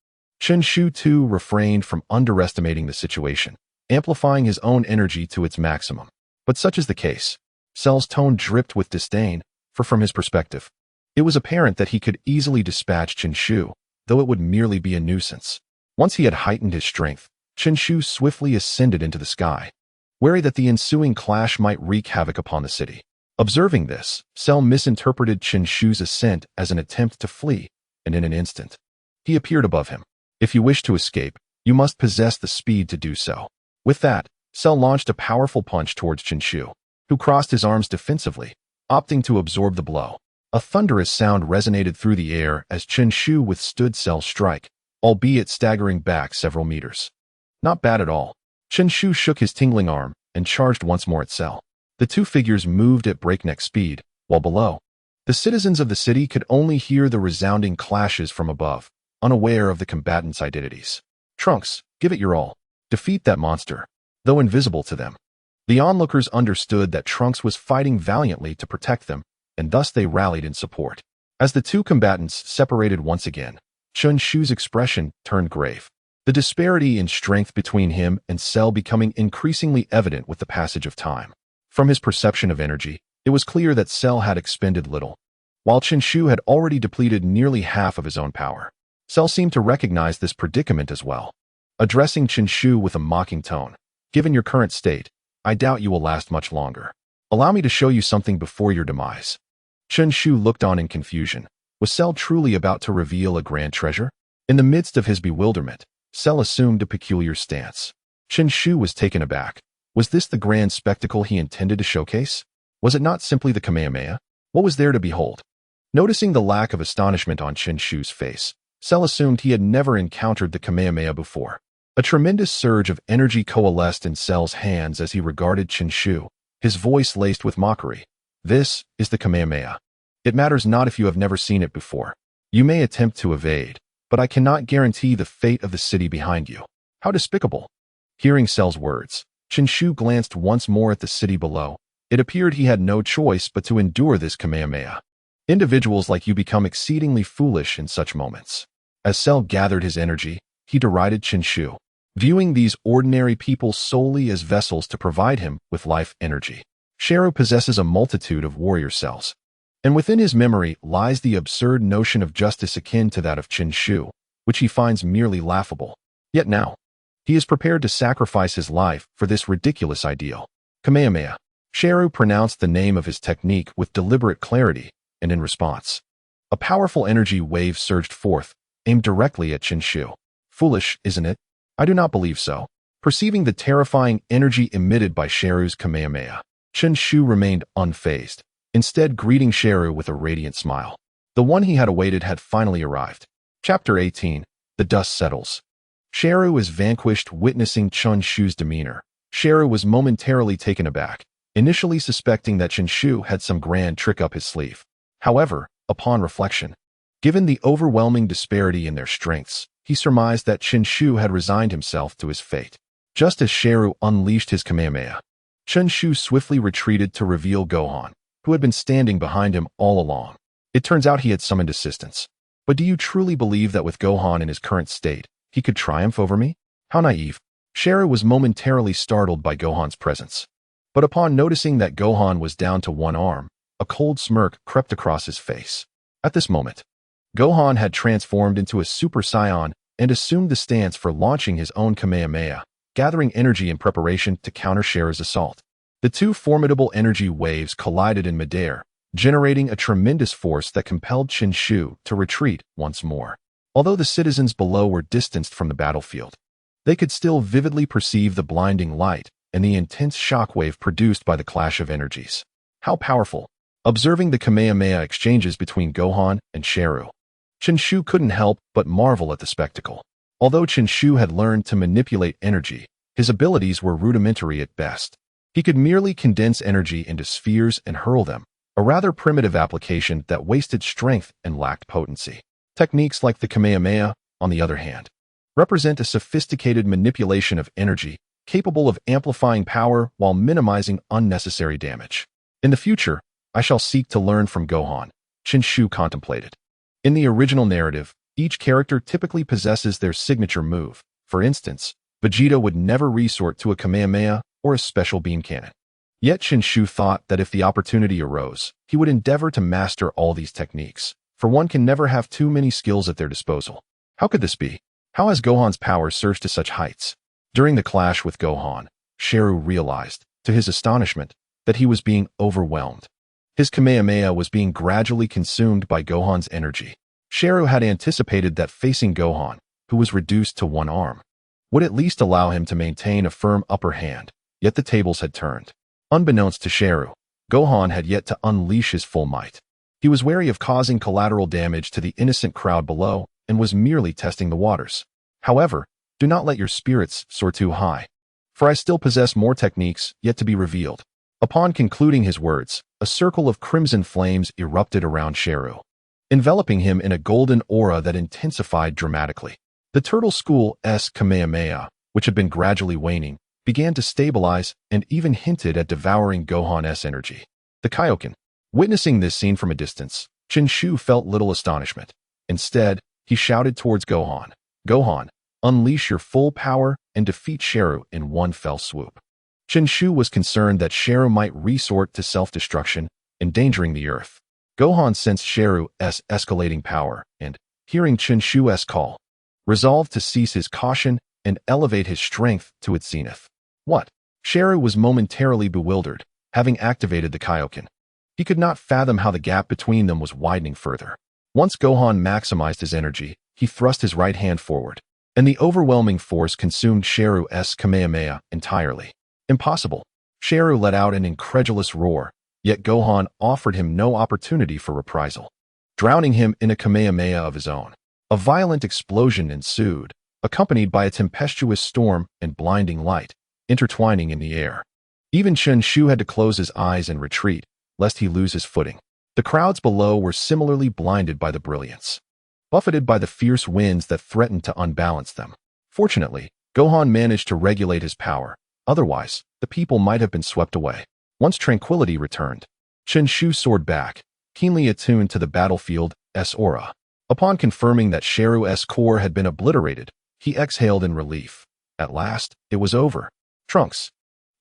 Chen Shu too refrained from underestimating the situation, amplifying his own energy to its maximum. But such is the case. Cell's tone dripped with disdain, for from his perspective, it was apparent that he could easily dispatch Chen Shu, though it would merely be a nuisance. Once he had heightened his strength, Chen Shu swiftly ascended into the sky, wary that the ensuing clash might wreak havoc upon the city. Observing this, Cell misinterpreted Chen Shu's ascent as an attempt to flee, and in an instant, he appeared above him. If you wish to escape, you must possess the speed to do so. With that, Cell launched a powerful punch towards Chen Shu, who crossed his arms defensively, opting to absorb the blow. A thunderous sound resonated through the air as Chen Shu withstood Cell's strike, albeit staggering back several meters. Not bad at all. Chen Shu shook his tingling arm and charged once more at Cell. The two figures moved at breakneck speed, while below, the citizens of the city could only hear the resounding clashes from above, unaware of the combatants' identities. Trunks, give it your all. Defeat that monster, though invisible to them. The onlookers understood that Trunks was fighting valiantly to protect them, and thus they rallied in support. As the two combatants separated once again, Chen Shu's expression turned grave. The disparity in strength between him and Cell becoming increasingly evident with the passage of time. From his perception of energy, it was clear that Cell had expended little, while Chen Shu had already depleted nearly half of his own power. Cell seemed to recognize this predicament as well. Addressing Chen Shu with a mocking tone, given your current state, I doubt you will last much longer. Allow me to show you something before your demise. Chen Shu looked on in confusion. Was Cell truly about to reveal a grand treasure? In the midst of his bewilderment, Cell assumed a peculiar stance. Chen Shu was taken aback. Was this the grand spectacle he intended to showcase? Was it not simply the Kamehameha? What was there to behold? Noticing the lack of astonishment on Chen Shu's face, Cell assumed he had never encountered the Kamehameha before. A tremendous surge of energy coalesced in Cell's hands as he regarded Chen Shu, his voice laced with mockery. This is the Kamehameha. It matters not if you have never seen it before. You may attempt to evade, but I cannot guarantee the fate of the city behind you. How despicable. Hearing Cell's words, Chen Shu glanced once more at the city below. It appeared he had no choice but to endure this Kamehameha. Individuals like you become exceedingly foolish in such moments. As Cell gathered his energy, he derided Chen Shu, viewing these ordinary people solely as vessels to provide him with life energy. Shenru possesses a multitude of warrior cells, and within his memory lies the absurd notion of justice akin to that of Chen Shu, which he finds merely laughable. Yet now, he is prepared to sacrifice his life for this ridiculous ideal. Kamehameha. Shenru pronounced the name of his technique with deliberate clarity, and in response, a powerful energy wave surged forth, aimed directly at Chen Shu. Foolish, isn't it? I do not believe so. Perceiving the terrifying energy emitted by Shenru's Kamehameha, Chen Shu remained unfazed, instead greeting Shenru with a radiant smile. The one he had awaited had finally arrived. Chapter 18. The Dust Settles. Shenru is vanquished. Witnessing Chen Shu's demeanor, Shenru was momentarily taken aback, initially suspecting that Chen Shu had some grand trick up his sleeve. However, upon reflection, given the overwhelming disparity in their strengths, he surmised that Chen Shu had resigned himself to his fate. Just as Shenru unleashed his Kamehameha, Chen Shu swiftly retreated to reveal Gohan, who had been standing behind him all along. It turns out he had summoned assistance. But do you truly believe that with Gohan in his current state, he could triumph over me? How naive. Shenru was momentarily startled by Gohan's presence. But upon noticing that Gohan was down to one arm, a cold smirk crept across his face. At this moment, Gohan had transformed into a Super Saiyan and assumed the stance for launching his own Kamehameha, gathering energy in preparation to counter Shenru's assault. The two formidable energy waves collided in midair, generating a tremendous force that compelled Chen Shu to retreat once more. Although the citizens below were distanced from the battlefield, they could still vividly perceive the blinding light and the intense shockwave produced by the clash of energies. How powerful! Observing the Kamehameha exchanges between Gohan and Shenru, Chen Shu couldn't help but marvel at the spectacle. Although Chen Shu had learned to manipulate energy, his abilities were rudimentary at best. He could merely condense energy into spheres and hurl them, a rather primitive application that wasted strength and lacked potency. Techniques like the Kamehameha, on the other hand, represent a sophisticated manipulation of energy capable of amplifying power while minimizing unnecessary damage. In the future, I shall seek to learn from Gohan, Chen Shu contemplated. In the original narrative, each character typically possesses their signature move. For instance, Vegeta would never resort to a Kamehameha or a special beam cannon. Yet Chen Shu thought that if the opportunity arose, he would endeavor to master all these techniques, for one can never have too many skills at their disposal. How could this be? How has Gohan's power surged to such heights? During the clash with Gohan, Shenru realized, to his astonishment, that he was being overwhelmed. His Kamehameha was being gradually consumed by Gohan's energy. Shenru had anticipated that facing Gohan, who was reduced to one arm, would at least allow him to maintain a firm upper hand, yet the tables had turned. Unbeknownst to Shenru, Gohan had yet to unleash his full might. He was wary of causing collateral damage to the innocent crowd below and was merely testing the waters. However, do not let your spirits soar too high, for I still possess more techniques yet to be revealed. Upon concluding his words, a circle of crimson flames erupted around Shenru, enveloping him in a golden aura that intensified dramatically. The Turtle School's Kamehameha, which had been gradually waning, began to stabilize and even hinted at devouring Gohan's energy. The Kaioken. Witnessing this scene from a distance, Chen Shu felt little astonishment. Instead, he shouted towards Gohan, "Gohan, unleash your full power and defeat Shenru in one fell swoop." Chen Shu was concerned that Shenru might resort to self-destruction, endangering the Earth. Gohan sensed Shenru's escalating power and, hearing Chen Shu's call, resolved to cease his caution and elevate his strength to its zenith. What? Shenru was momentarily bewildered, having activated the Kaioken. He could not fathom how the gap between them was widening further. Once Gohan maximized his energy, he thrust his right hand forward, and the overwhelming force consumed Shenru's Kamehameha entirely. Impossible. Shenru let out an incredulous roar, yet Gohan offered him no opportunity for reprisal, drowning him in a Kamehameha of his own. A violent explosion ensued, accompanied by a tempestuous storm and blinding light, intertwining in the air. Even Chen Shu had to close his eyes and retreat, lest he lose his footing. The crowds below were similarly blinded by the brilliance, buffeted by the fierce winds that threatened to unbalance them. Fortunately, Gohan managed to regulate his power. Otherwise, the people might have been swept away. Once tranquility returned, Chen Shu soared back, keenly attuned to the battlefield's aura. Upon confirming that Sheru's core had been obliterated, he exhaled in relief. At last, it was over. Trunks.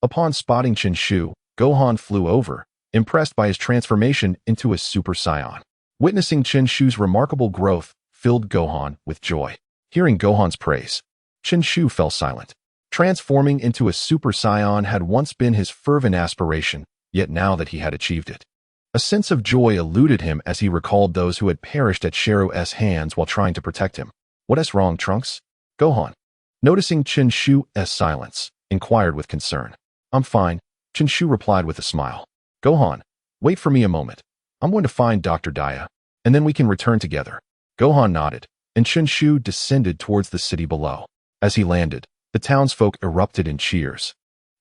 Upon spotting Chen Shu, Gohan flew over, impressed by his transformation into a Super Saiyan. Witnessing Chen Shu's remarkable growth filled Gohan with joy. Hearing Gohan's praise, Chen Shu fell silent. Transforming into a Super Saiyan had once been his fervent aspiration, yet now that he had achieved it, a sense of joy eluded him as he recalled those who had perished at Sheru's hands while trying to protect him. What is wrong, Trunks? Gohan, noticing Chen Shu's silence, inquired with concern. I'm fine, Chen Shu replied with a smile. Gohan, wait for me a moment. I'm going to find Dr. Daya, and then we can return together. Gohan nodded, and Chen Shu descended towards the city below. As he landed, the townsfolk erupted in cheers,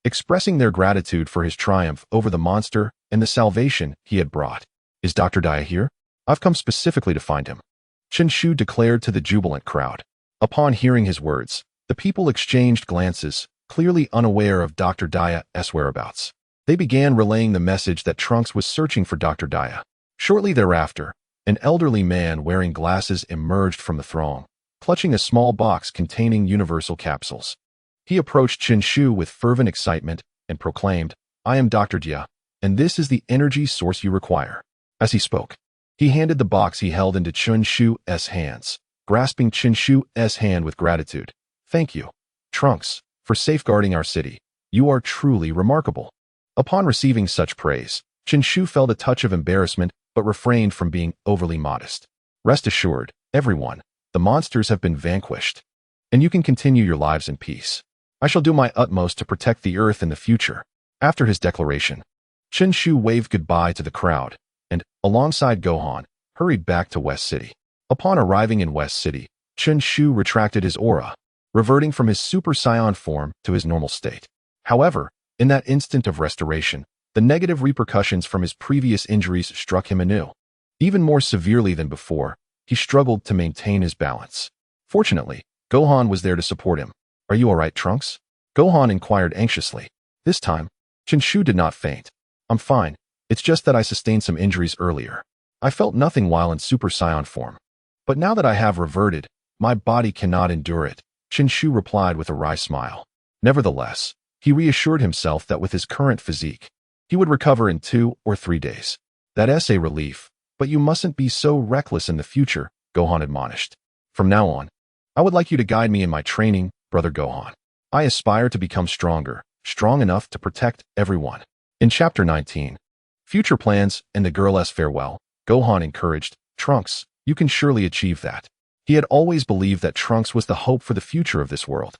expressing their gratitude for his triumph over the monster and the salvation he had brought. Is Dr. Daya here? I've come specifically to find him, Chen Shu declared to the jubilant crowd. Upon hearing his words, the people exchanged glances, clearly unaware of Dr. Daya's whereabouts. They began relaying the message that Trunks was searching for Dr. Daya. Shortly thereafter, an elderly man wearing glasses emerged from the throng, clutching a small box containing universal capsules. He approached Chen Shu with fervent excitement and proclaimed, I am Dr. Dia, and this is the energy source you require. As he spoke, he handed the box he held into Chen Shu's hands, grasping Chen Shu's hand with gratitude. Thank you, Trunks, for safeguarding our city. You are truly remarkable. Upon receiving such praise, Chen Shu felt a touch of embarrassment but refrained from being overly modest. Rest assured, everyone, the monsters have been vanquished, and you can continue your lives in peace. I shall do my utmost to protect the Earth in the future. After his declaration, Chen Shu waved goodbye to the crowd and, alongside Gohan, hurried back to West City. Upon arriving in West City, Chen Shu retracted his aura, reverting from his Super Saiyan form to his normal state. However, in that instant of restoration, the negative repercussions from his previous injuries struck him anew. Even more severely than before, he struggled to maintain his balance. Fortunately, Gohan was there to support him. Are you all right, Trunks? Gohan inquired anxiously. This time, Chen Shu did not faint. I'm fine. It's just that I sustained some injuries earlier. I felt nothing while in Super Saiyan form. But now that I have reverted, my body cannot endure it, Chen Shu replied with a wry smile. Nevertheless, he reassured himself that with his current physique, he would recover in 2 or 3 days. That's a relief, but you mustn't be so reckless in the future, Gohan admonished. From now on, I would like you to guide me in my training, Brother Gohan. I aspire to become stronger, strong enough to protect everyone. In Chapter 19, Future Plans and the Girl's Farewell, Gohan encouraged, Trunks, you can surely achieve that. He had always believed that Trunks was the hope for the future of this world.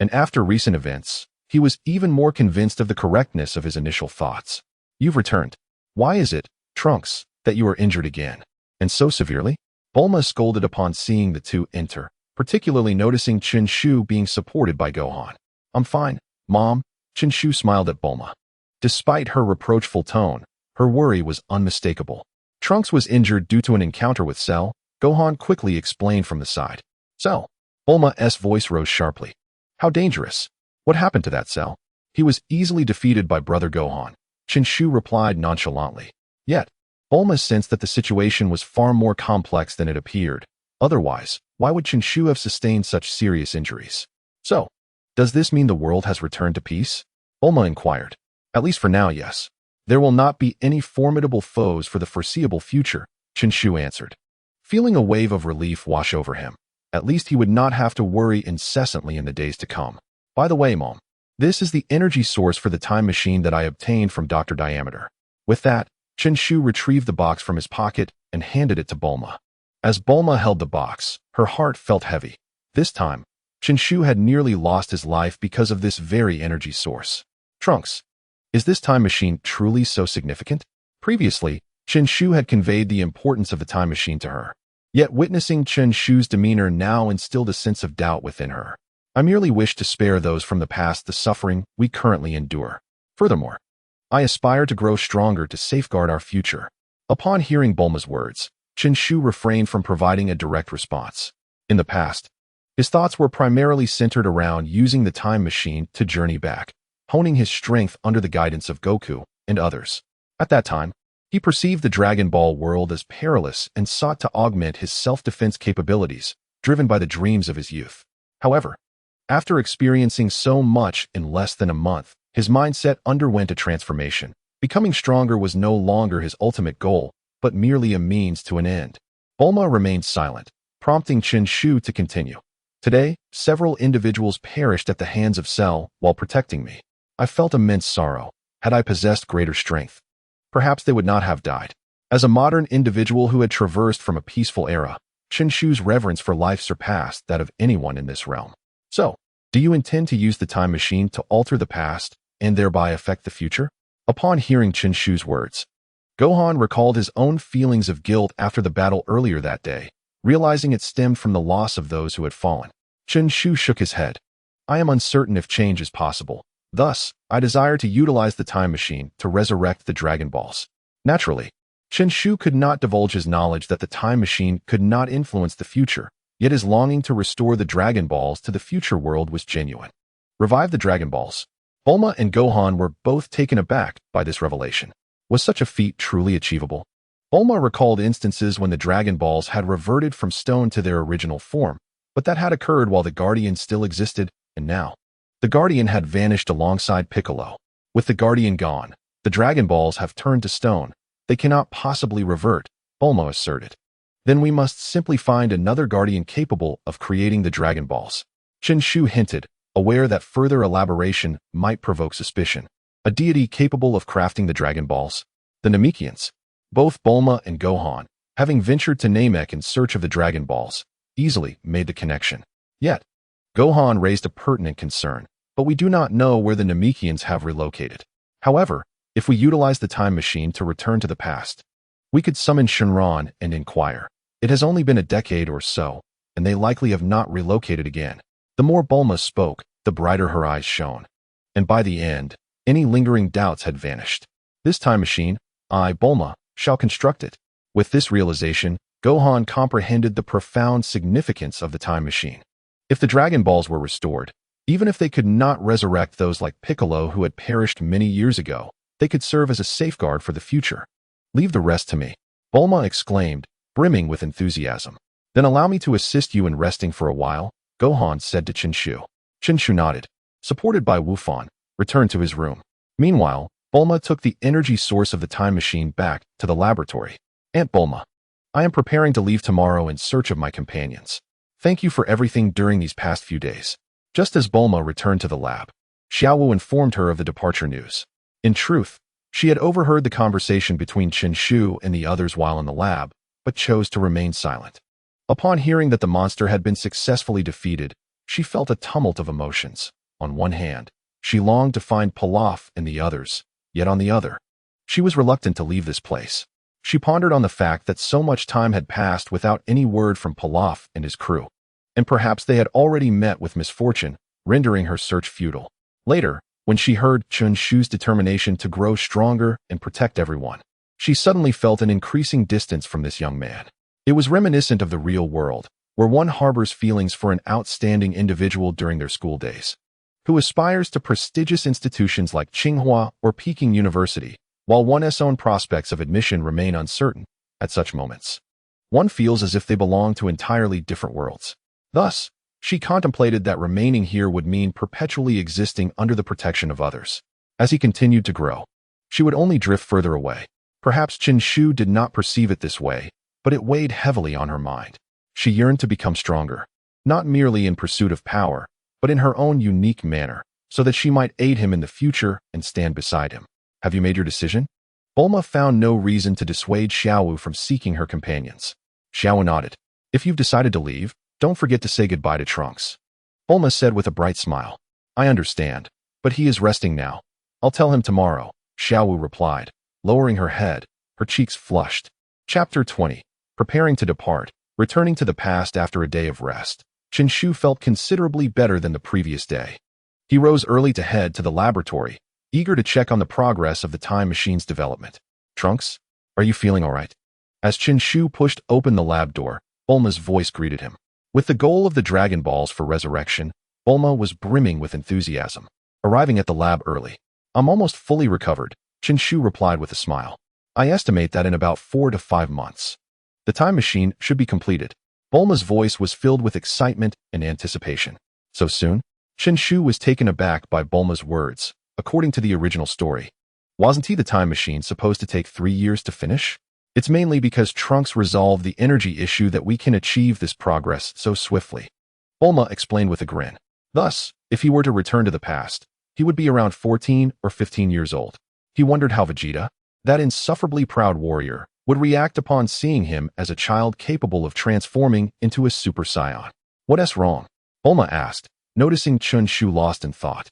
And after recent events, he was even more convinced of the correctness of his initial thoughts. You've returned. Why is it, Trunks, that you are injured again? And so severely? Bulma scolded upon seeing the two enter, particularly noticing Chen Shu being supported by Gohan. I'm fine, Mom, Chen Shu smiled at Bulma. Despite her reproachful tone, her worry was unmistakable. Trunks was injured due to an encounter with Cell, Gohan quickly explained from the side. Cell. Bulma's voice rose sharply. How dangerous? What happened to that Cell? He was easily defeated by Brother Gohan, Chen Shu replied nonchalantly. Yet, Bulma sensed that the situation was far more complex than it appeared. Otherwise, why would Chen Shu have sustained such serious injuries? So, does this mean the world has returned to peace? Bulma inquired. At least for now, yes. There will not be any formidable foes for the foreseeable future, Chen Shu answered. Feeling a wave of relief wash over him, at least he would not have to worry incessantly in the days to come. By the way, Mom, this is the energy source for the time machine that I obtained from Dr. Diameter. With that, Chen Shu retrieved the box from his pocket and handed it to Bulma. As Bulma held the box, her heart felt heavy. This time, Chen Shu had nearly lost his life because of this very energy source. Trunks, is this time machine truly so significant? Previously, Chen Shu had conveyed the importance of the time machine to her. Yet witnessing Chen Shu's demeanor now instilled a sense of doubt within her. I merely wish to spare those from the past the suffering we currently endure. Furthermore, I aspire to grow stronger to safeguard our future. Upon hearing Bulma's words, Chen Shu refrained from providing a direct response. In the past, his thoughts were primarily centered around using the time machine to journey back, honing his strength under the guidance of Goku and others. At that time, he perceived the Dragon Ball world as perilous and sought to augment his self-defense capabilities, driven by the dreams of his youth. However, after experiencing so much in less than a month, his mindset underwent a transformation. Becoming stronger was no longer his ultimate goal, but merely a means to an end. Bulma remained silent, prompting Chen Shu to continue. Today, several individuals perished at the hands of Cell while protecting me. I felt immense sorrow. Had I possessed greater strength, perhaps they would not have died. As a modern individual who had traversed from a peaceful era, Chen Shu's reverence for life surpassed that of anyone in this realm. So, do you intend to use the time machine to alter the past and thereby affect the future? Upon hearing Chen Shu's words, Gohan recalled his own feelings of guilt after the battle earlier that day, realizing it stemmed from the loss of those who had fallen. Chen Shu shook his head. I am uncertain if change is possible. Thus, I desire to utilize the time machine to resurrect the Dragon Balls. Naturally, Chen Shu could not divulge his knowledge that the time machine could not influence the future, yet his longing to restore the Dragon Balls to the future world was genuine. Revive the Dragon Balls. Bulma and Gohan were both taken aback by this revelation. Was such a feat truly achievable? Bulma recalled instances when the Dragon Balls had reverted from stone to their original form, but that had occurred while the Guardian still existed, and now the Guardian had vanished alongside Piccolo. With the Guardian gone, the Dragon Balls have turned to stone. They cannot possibly revert, Bulma asserted. Then we must simply find another Guardian capable of creating the Dragon Balls. Chen Shu hinted, aware that further elaboration might provoke suspicion. A deity capable of crafting the Dragon Balls? The Namekians. Both Bulma and Gohan, having ventured to Namek in search of the Dragon Balls, easily made the connection. Yet, Gohan raised a pertinent concern, but we do not know where the Namekians have relocated. However, if we utilize the time machine to return to the past, we could summon Shenron and inquire. It has only been a decade or so, and they likely have not relocated again. The more Bulma spoke, the brighter her eyes shone. And by the end, any lingering doubts had vanished. This time machine, I, Bulma, shall construct it. With this realization, Gohan comprehended the profound significance of the time machine. If the Dragon Balls were restored, even if they could not resurrect those like Piccolo who had perished many years ago, they could serve as a safeguard for the future. Leave the rest to me, Bulma exclaimed, brimming with enthusiasm. Then allow me to assist you in resting for a while, Gohan said to Chen Shu. Chen Shu nodded. Supported by Wufan, returned to his room. Meanwhile, Bulma took the energy source of the time machine back to the laboratory. Aunt Bulma, I am preparing to leave tomorrow in search of my companions. Thank you for everything during these past few days. Just as Bulma returned to the lab, Xiaowu informed her of the departure news. In truth, she had overheard the conversation between Chen Shu and the others while in the lab, but chose to remain silent. Upon hearing that the monster had been successfully defeated, she felt a tumult of emotions. On one hand, she longed to find Pilaf and the others, yet on the other, she was reluctant to leave this place. She pondered on the fact that so much time had passed without any word from Pilaf and his crew, and perhaps they had already met with misfortune, rendering her search futile. Later, when she heard Chen Shu's determination to grow stronger and protect everyone, she suddenly felt an increasing distance from this young man. It was reminiscent of the real world, where one harbors feelings for an outstanding individual during their school days, who aspires to prestigious institutions like Tsinghua or Peking University, while one's own prospects of admission remain uncertain. At such moments, one feels as if they belong to entirely different worlds. Thus, she contemplated that remaining here would mean perpetually existing under the protection of others. As he continued to grow, she would only drift further away. Perhaps Chen Shu did not perceive it this way, but it weighed heavily on her mind. She yearned to become stronger, not merely in pursuit of power, but in her own unique manner, so that she might aid him in the future and stand beside him. Have you made your decision? Bulma found no reason to dissuade Xiaowu from seeking her companions. Xiaowu nodded. If you've decided to leave, don't forget to say goodbye to Trunks. Bulma said with a bright smile. I understand, but he is resting now. I'll tell him tomorrow, Xiaowu replied, lowering her head, her cheeks flushed. Chapter 20. Preparing to depart. Returning to the past after a day of rest, Chen Shu felt considerably better than the previous day. He rose early to head to the laboratory, eager to check on the progress of the time machine's development. Trunks, are you feeling all right? As Chen Shu pushed open the lab door, Bulma's voice greeted him. With the goal of the Dragon Balls for resurrection, Bulma was brimming with enthusiasm. Arriving at the lab early. I'm almost fully recovered, Chen Shu replied with a smile. I estimate that in about 4 to 5 months, the time machine should be completed. Bulma's voice was filled with excitement and anticipation. So soon? Chen Shu was taken aback by Bulma's words. According to the original story, wasn't the time machine supposed to take 3 years to finish? It's mainly because Trunks resolved the energy issue that we can achieve this progress so swiftly. Bulma explained with a grin. Thus, if he were to return to the past, he would be around 14 or 15 years old. He wondered how Vegeta, that insufferably proud warrior, would react upon seeing him as a child capable of transforming into a Super Saiyan. What's wrong? Bulma asked, noticing Chen Shu lost in thought,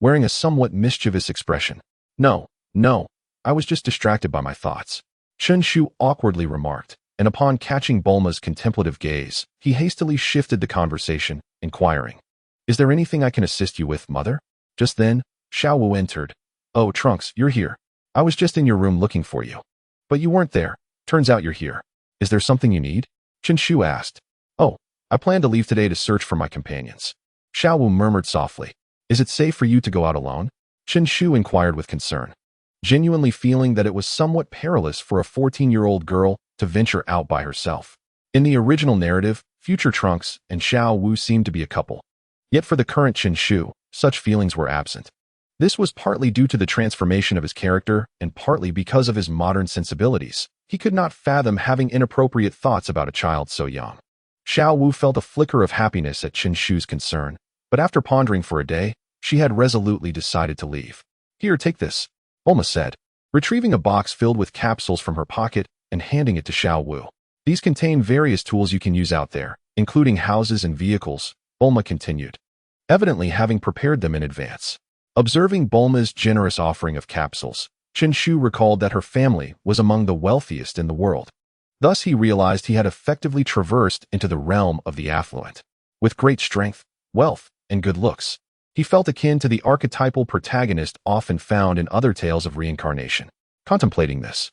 wearing a somewhat mischievous expression. No, I was just distracted by my thoughts, Chen Shu awkwardly remarked, and upon catching Bulma's contemplative gaze, he hastily shifted the conversation, inquiring, Is there anything I can assist you with, mother? Just then, Xiao Wu entered. Oh, Trunks, you're here. I was just in your room looking for you. But you weren't there. Turns out you're here. Is there something you need? Chen Shu asked. Oh, I plan to leave today to search for my companions. Xiao Wu murmured softly. Is it safe for you to go out alone? Chen Shu inquired with concern, genuinely feeling that it was somewhat perilous for a 14-year-old girl to venture out by herself. In the original narrative, future Trunks and Xiao Wu seemed to be a couple. Yet for the current Chen Shu, such feelings were absent. This was partly due to the transformation of his character and partly because of his modern sensibilities. He could not fathom having inappropriate thoughts about a child so young. Xiao Wu felt a flicker of happiness at Chen Shu's concern, but after pondering for a day, she had resolutely decided to leave. Here, take this, Bulma said, retrieving a box filled with capsules from her pocket and handing it to Xiao Wu. These contain various tools you can use out there, including houses and vehicles, Bulma continued, evidently having prepared them in advance. Observing Bulma's generous offering of capsules, Chen Shu recalled that her family was among the wealthiest in the world. Thus he realized he had effectively traversed into the realm of the affluent. With great strength, wealth, and good looks, he felt akin to the archetypal protagonist often found in other tales of reincarnation. Contemplating this,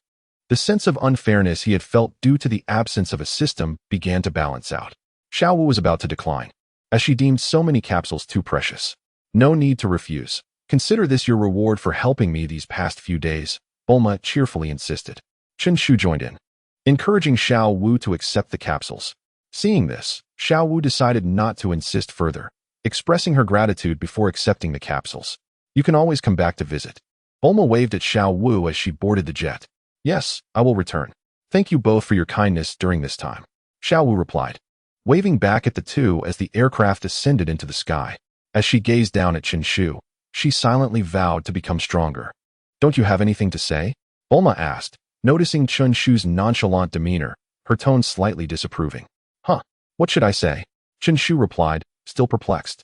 the sense of unfairness he had felt due to the absence of a system began to balance out. Xiao Wu was about to decline, as she deemed so many capsules too precious. No need to refuse. Consider this your reward for helping me these past few days, Bulma cheerfully insisted. Chen Shu joined in, encouraging Xiao Wu to accept the capsules. Seeing this, Xiao Wu decided not to insist further, expressing her gratitude before accepting the capsules. You can always come back to visit. Bulma waved at Xiao Wu as she boarded the jet. Yes, I will return. Thank you both for your kindness during this time, Xiao Wu replied, waving back at the two as the aircraft ascended into the sky. As she gazed down at Chen Shu, she silently vowed to become stronger. Don't you have anything to say? Bulma asked, noticing Chen Shu's nonchalant demeanor, her tone slightly disapproving. What should I say? Chen Shu replied, still perplexed.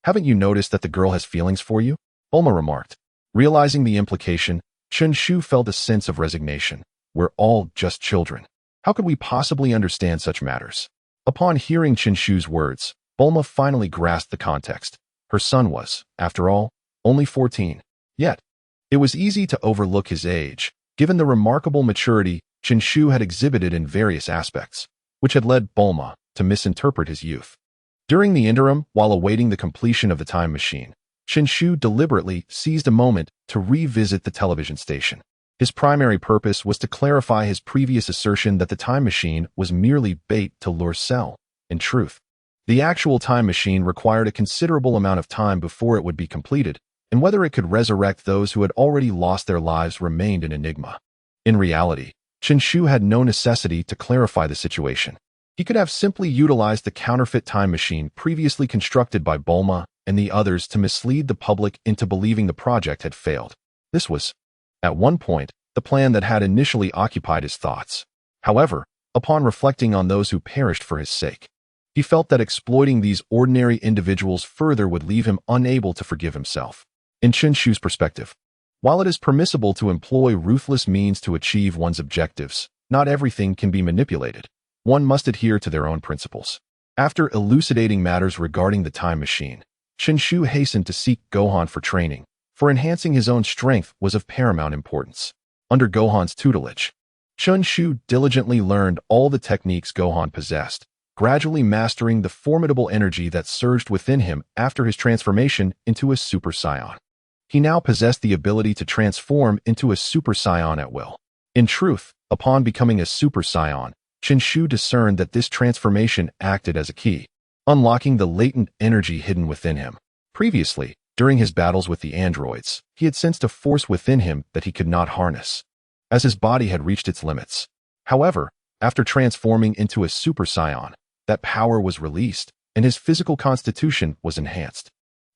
Haven't you noticed that the girl has feelings for you? Bulma remarked. Realizing the implication, Chen Shu felt a sense of resignation. We're all just children. How could we possibly understand such matters? Upon hearing Chen Shu's words, Bulma finally grasped the context. Her son was, after all, only 14. Yet, it was easy to overlook his age, given the remarkable maturity Chen Shu had exhibited in various aspects, which had led Bulma to misinterpret his youth. During the interim, while awaiting the completion of the time machine, Chen Shu deliberately seized a moment to revisit the television station. His primary purpose was to clarify his previous assertion that the time machine was merely bait to lure Cell. In truth, the actual time machine required a considerable amount of time before it would be completed, and whether it could resurrect those who had already lost their lives remained an enigma. In reality, Chen Shu had no necessity to clarify the situation. He could have simply utilized the counterfeit time machine previously constructed by Bulma and the others to mislead the public into believing the project had failed. This was, at one point, the plan that had initially occupied his thoughts. However, upon reflecting on those who perished for his sake, he felt that exploiting these ordinary individuals further would leave him unable to forgive himself. In Chen Shu's perspective, while it is permissible to employ ruthless means to achieve one's objectives, not everything can be manipulated. one must adhere to their own principles. After elucidating matters regarding the time machine, Chen Shu hastened to seek Gohan for training, for enhancing his own strength was of paramount importance. Under Gohan's tutelage, Chen Shu diligently learned all the techniques Gohan possessed, gradually mastering the formidable energy that surged within him after his transformation into a Super Saiyan. He now possessed the ability to transform into a Super Saiyan at will. In truth, upon becoming a Super Saiyan, Chen Shu discerned that this transformation acted as a key, unlocking the latent energy hidden within him. Previously, during his battles with the androids, he had sensed a force within him that he could not harness, as his body had reached its limits. However, after transforming into a Super Saiyan, that power was released, and his physical constitution was enhanced.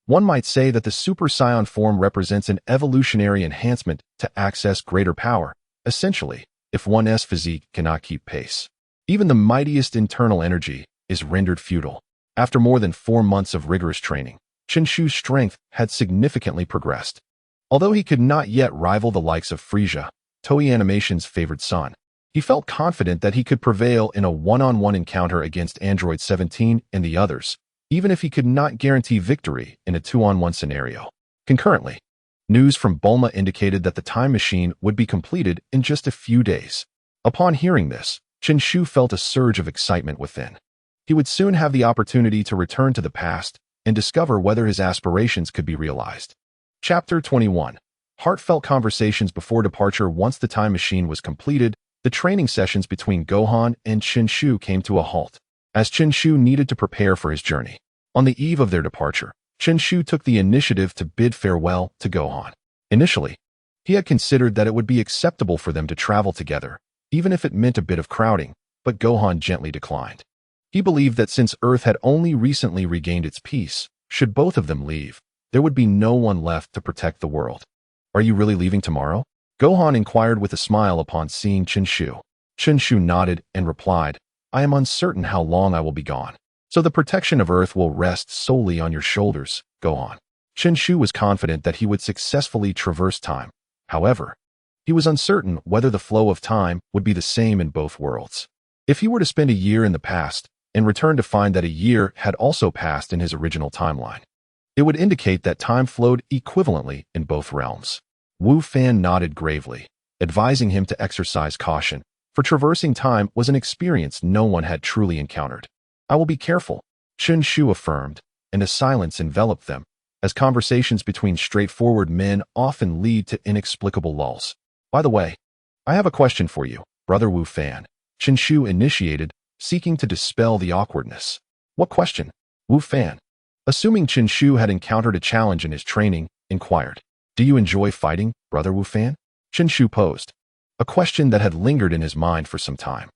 One might say that the Super Saiyan form represents an evolutionary enhancement to access greater power, essentially, if one's physique cannot keep pace. Even the mightiest internal energy is rendered futile. After more than 4 months of rigorous training, Chen Shu's strength had significantly progressed. Although he could not yet rival the likes of Frieza, Toei Animation's favorite son, he felt confident that he could prevail in a one-on-one encounter against Android 17 and the others, even if he could not guarantee victory in a 2-on-1 scenario. Concurrently, news from Bulma indicated that the time machine would be completed in just a few days. Upon hearing this, Chen Shu felt a surge of excitement within. He would soon have the opportunity to return to the past and discover whether his aspirations could be realized. Chapter 21. Heartfelt conversations before departure. Once the time machine was completed, the training sessions between Gohan and Chen Shu came to a halt, as Chen Shu needed to prepare for his journey. On the eve of their departure, Chen Shu took the initiative to bid farewell to Gohan. Initially, he had considered that it would be acceptable for them to travel together, even if it meant a bit of crowding, but Gohan gently declined. He believed that since Earth had only recently regained its peace, should both of them leave, there would be no one left to protect the world. "Are you really leaving tomorrow?" Gohan inquired with a smile upon seeing Chen Shu. Chen Shu nodded and replied, "I am uncertain how long I will be gone, so the protection of Earth will rest solely on your shoulders, Gohan." Chen Shu was confident that he would successfully traverse time. However, he was uncertain whether the flow of time would be the same in both worlds. If he were to spend a year in the past and return to find that a year had also passed in his original timeline, it would indicate that time flowed equivalently in both realms. Wu Fan nodded gravely, advising him to exercise caution, for traversing time was an experience no one had truly encountered. "I will be careful," Chen Shu affirmed, and a silence enveloped them, as conversations between straightforward men often lead to inexplicable lulls. "By the way, I have a question for you, Brother Wu Fan," Chen Shu initiated, seeking to dispel the awkwardness. "What question?" Wu Fan, assuming Chen Shu had encountered a challenge in his training, inquired. "Do you enjoy fighting, Brother Wu Fan?" Chen Shu posed, a question that had lingered in his mind for some time.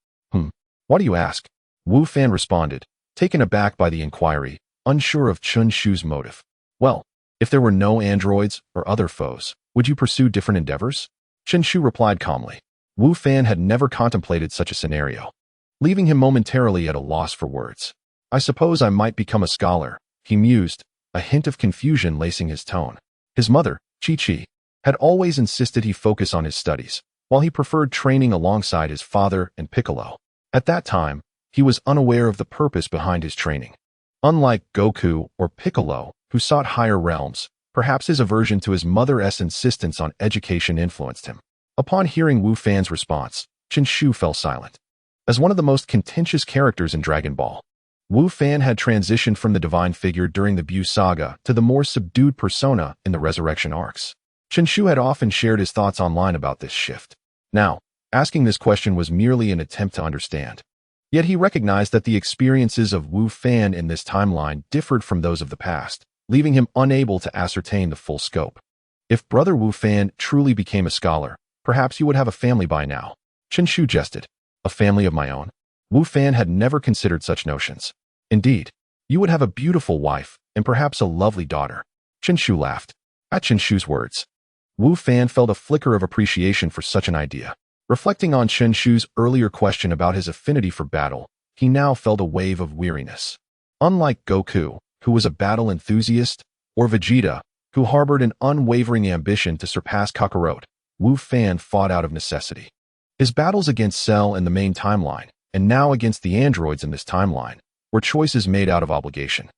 Why do you ask?" Wu Fan responded, taken aback by the inquiry, unsure of Chen Shu's motive. "Well, if there were no androids or other foes, would you pursue different endeavors?" Chen Shu replied calmly. Wu Fan had never contemplated such a scenario, leaving him momentarily at a loss for words. "I suppose I might become a scholar," he mused, a hint of confusion lacing his tone. His mother, Chi-Chi, had always insisted he focus on his studies, while he preferred training alongside his father and Piccolo. At that time, he was unaware of the purpose behind his training. Unlike Goku or Piccolo, who sought higher realms, perhaps his aversion to his mother's insistence on education influenced him. Upon hearing Wu Fan's response, Chen Shu fell silent. As one of the most contentious characters in Dragon Ball, Wu Fan had transitioned from the divine figure during the Buu saga to the more subdued persona in the resurrection arcs. Chen Shu had often shared his thoughts online about this shift. Now, asking this question was merely an attempt to understand. Yet he recognized that the experiences of Wu Fan in this timeline differed from those of the past, leaving him unable to ascertain the full scope. If Brother Wu Fan truly became a scholar, perhaps you would have a family by now. Chen Shu jested. "A family of my own?" Wu Fan had never considered such notions. "Indeed, you would have a beautiful wife and perhaps a lovely daughter." Chen Shu laughed. At Chen Shu's words, Wu Fan felt a flicker of appreciation for such an idea. Reflecting on Chen Shu's earlier question about his affinity for battle, he now felt a wave of weariness. Unlike Goku, who was a battle enthusiast, or Vegeta, who harbored an unwavering ambition to surpass Kakarot, Wu Fan fought out of necessity. His battles against Cell in the main timeline, and now against the androids in this timeline, were choices made out of obligation.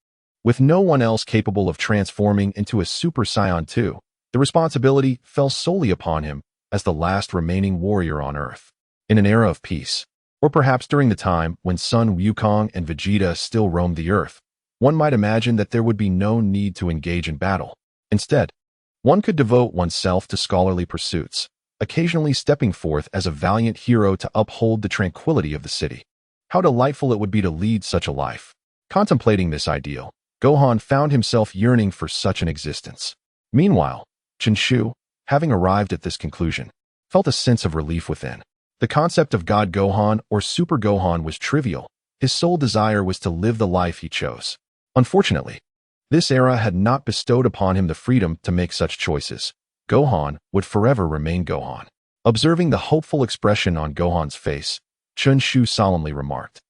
With no one else capable of transforming into a Super Saiyan 2, the responsibility fell solely upon him as the last remaining warrior on Earth. In an era of peace, or perhaps during the time when Son Wukong and Vegeta still roamed the Earth, one might imagine that there would be no need to engage in battle. Instead, one could devote oneself to scholarly pursuits, occasionally stepping forth as a valiant hero to uphold the tranquility of the city. How delightful it would be to lead such a life. Contemplating this ideal, Gohan found himself yearning for such an existence. Meanwhile, Chen Shu, having arrived at this conclusion, felt a sense of relief within. The concept of God Gohan or Super Gohan was trivial. His sole desire was to live the life he chose. Unfortunately, this era had not bestowed upon him the freedom to make such choices. Gohan would forever remain Gohan. Observing the hopeful expression on Gohan's face, Chen Shu solemnly remarked,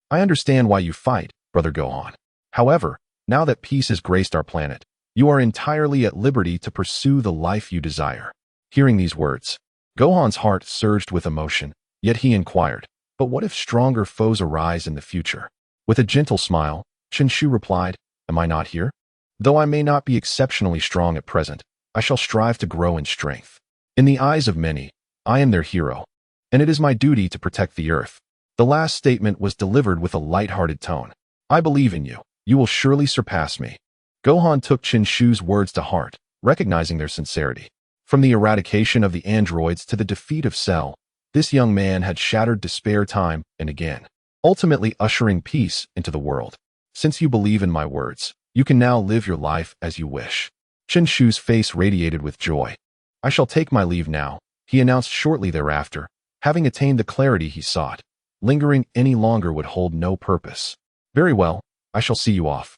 "I understand why you fight, Brother Gohan. However, now that peace has graced our planet, you are entirely at liberty to pursue the life you desire." Hearing these words, Gohan's heart surged with emotion, yet he inquired, "But what if stronger foes arise in the future?" With a gentle smile, Chen Shu replied, "Am I not here? Though I may not be exceptionally strong at present, I shall strive to grow in strength. In the eyes of many, I am their hero, and it is my duty to protect the Earth." The last statement was delivered with a light-hearted tone. "I believe in you. You will surely surpass me." Gohan took Chen Shu's words to heart, recognizing their sincerity. From the eradication of the androids to the defeat of Cell, this young man had shattered despair time and again, ultimately ushering peace into the world. "Since you believe in my words, you can now live your life as you wish." Chen Shu's face radiated with joy. "I shall take my leave now," he announced shortly thereafter, having attained the clarity he sought. Lingering any longer would hold no purpose. "Very well, I shall see you off."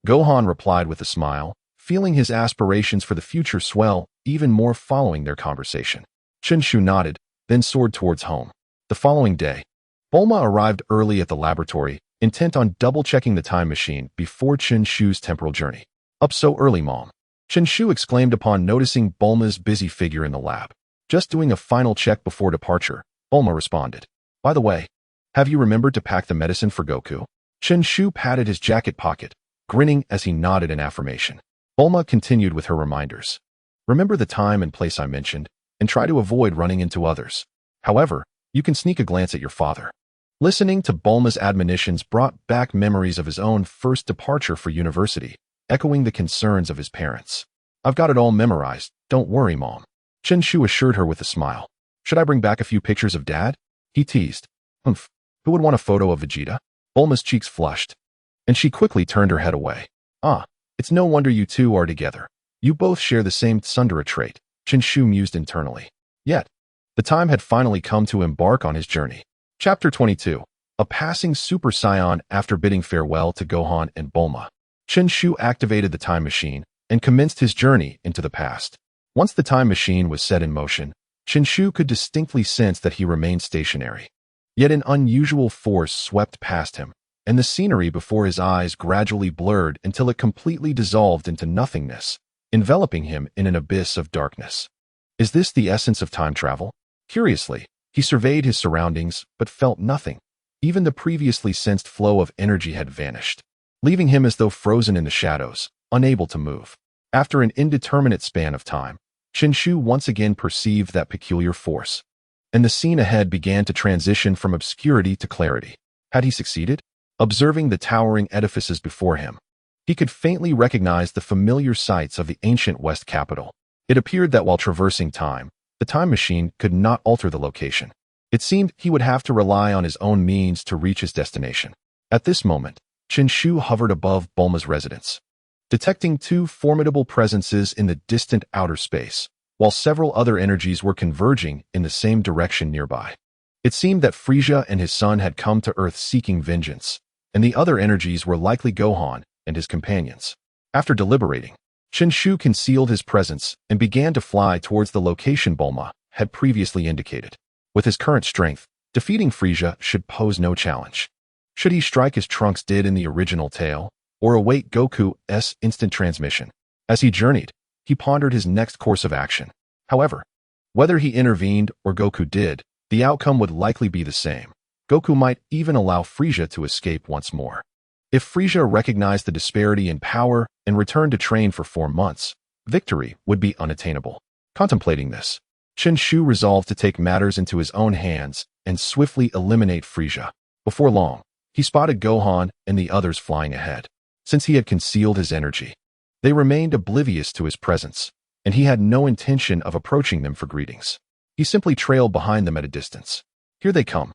Gohan replied with a smile, feeling his aspirations for the future swell even more following their conversation. Chen Shu nodded, then soared towards home. The following day, Bulma arrived early at the laboratory, intent on double-checking the time machine before Chen Shu's temporal journey. "Up so early, Mom?" Chen Shu exclaimed upon noticing Bulma's busy figure in the lab. "Just doing a final check before departure," Bulma responded. "By the way, have you remembered to pack the medicine for Goku?" Chen Shu patted his jacket pocket, grinning as he nodded in affirmation. Bulma continued with her reminders. "Remember the time and place I mentioned, and try to avoid running into others. However, you can sneak a glance at your father." Listening to Bulma's admonitions brought back memories of his own first departure for university, echoing the concerns of his parents. "I've got it all memorized, don't worry, Mom," Chen Shu assured her with a smile. "Should I bring back a few pictures of Dad?" he teased. "Humph, who would want a photo of Vegeta?" Bulma's cheeks flushed, and she quickly turned her head away. "Ah, it's no wonder you two are together. You both share the same tsundere trait," Chen Shu mused internally. Yet, the time had finally come to embark on his journey. Chapter 22. A passing Super Saiyan. After bidding farewell to Gohan and Bulma, Chen Shu activated the time machine and commenced his journey into the past. Once the time machine was set in motion, Chen Shu could distinctly sense that he remained stationary. Yet an unusual force swept past him, and the scenery before his eyes gradually blurred until it completely dissolved into nothingness, enveloping him in an abyss of darkness. Is this the essence of time travel? Curiously, he surveyed his surroundings but felt nothing. Even the previously sensed flow of energy had vanished, leaving him as though frozen in the shadows, unable to move. After an indeterminate span of time, Chen Shu once again perceived that peculiar force, and the scene ahead began to transition from obscurity to clarity. Had he succeeded? Observing the towering edifices before him, he could faintly recognize the familiar sights of the ancient West capital. It appeared that while traversing time, the time machine could not alter the location. It seemed he would have to rely on his own means to reach his destination. At this moment, Chen Shu hovered above Bulma's residence, detecting two formidable presences in the distant outer space, while several other energies were converging in the same direction nearby. It seemed that Frieza and his son had come to Earth seeking vengeance, and the other energies were likely Gohan and his companions. After deliberating, Chen Shu concealed his presence and began to fly towards the location Bulma had previously indicated. With his current strength, defeating Frieza should pose no challenge. Should he strike as Trunks did in the original tale, or await Goku's instant transmission? As he journeyed, he pondered his next course of action. However, whether he intervened or Goku did, the outcome would likely be the same. Goku might even allow Frieza to escape once more. If Frieza recognized the disparity in power and returned to train for 4 months, victory would be unattainable. Contemplating this, Chen Shu resolved to take matters into his own hands and swiftly eliminate Frieza. Before long, he spotted Gohan and the others flying ahead. Since he had concealed his energy, they remained oblivious to his presence, and he had no intention of approaching them for greetings. He simply trailed behind them at a distance. Here they come.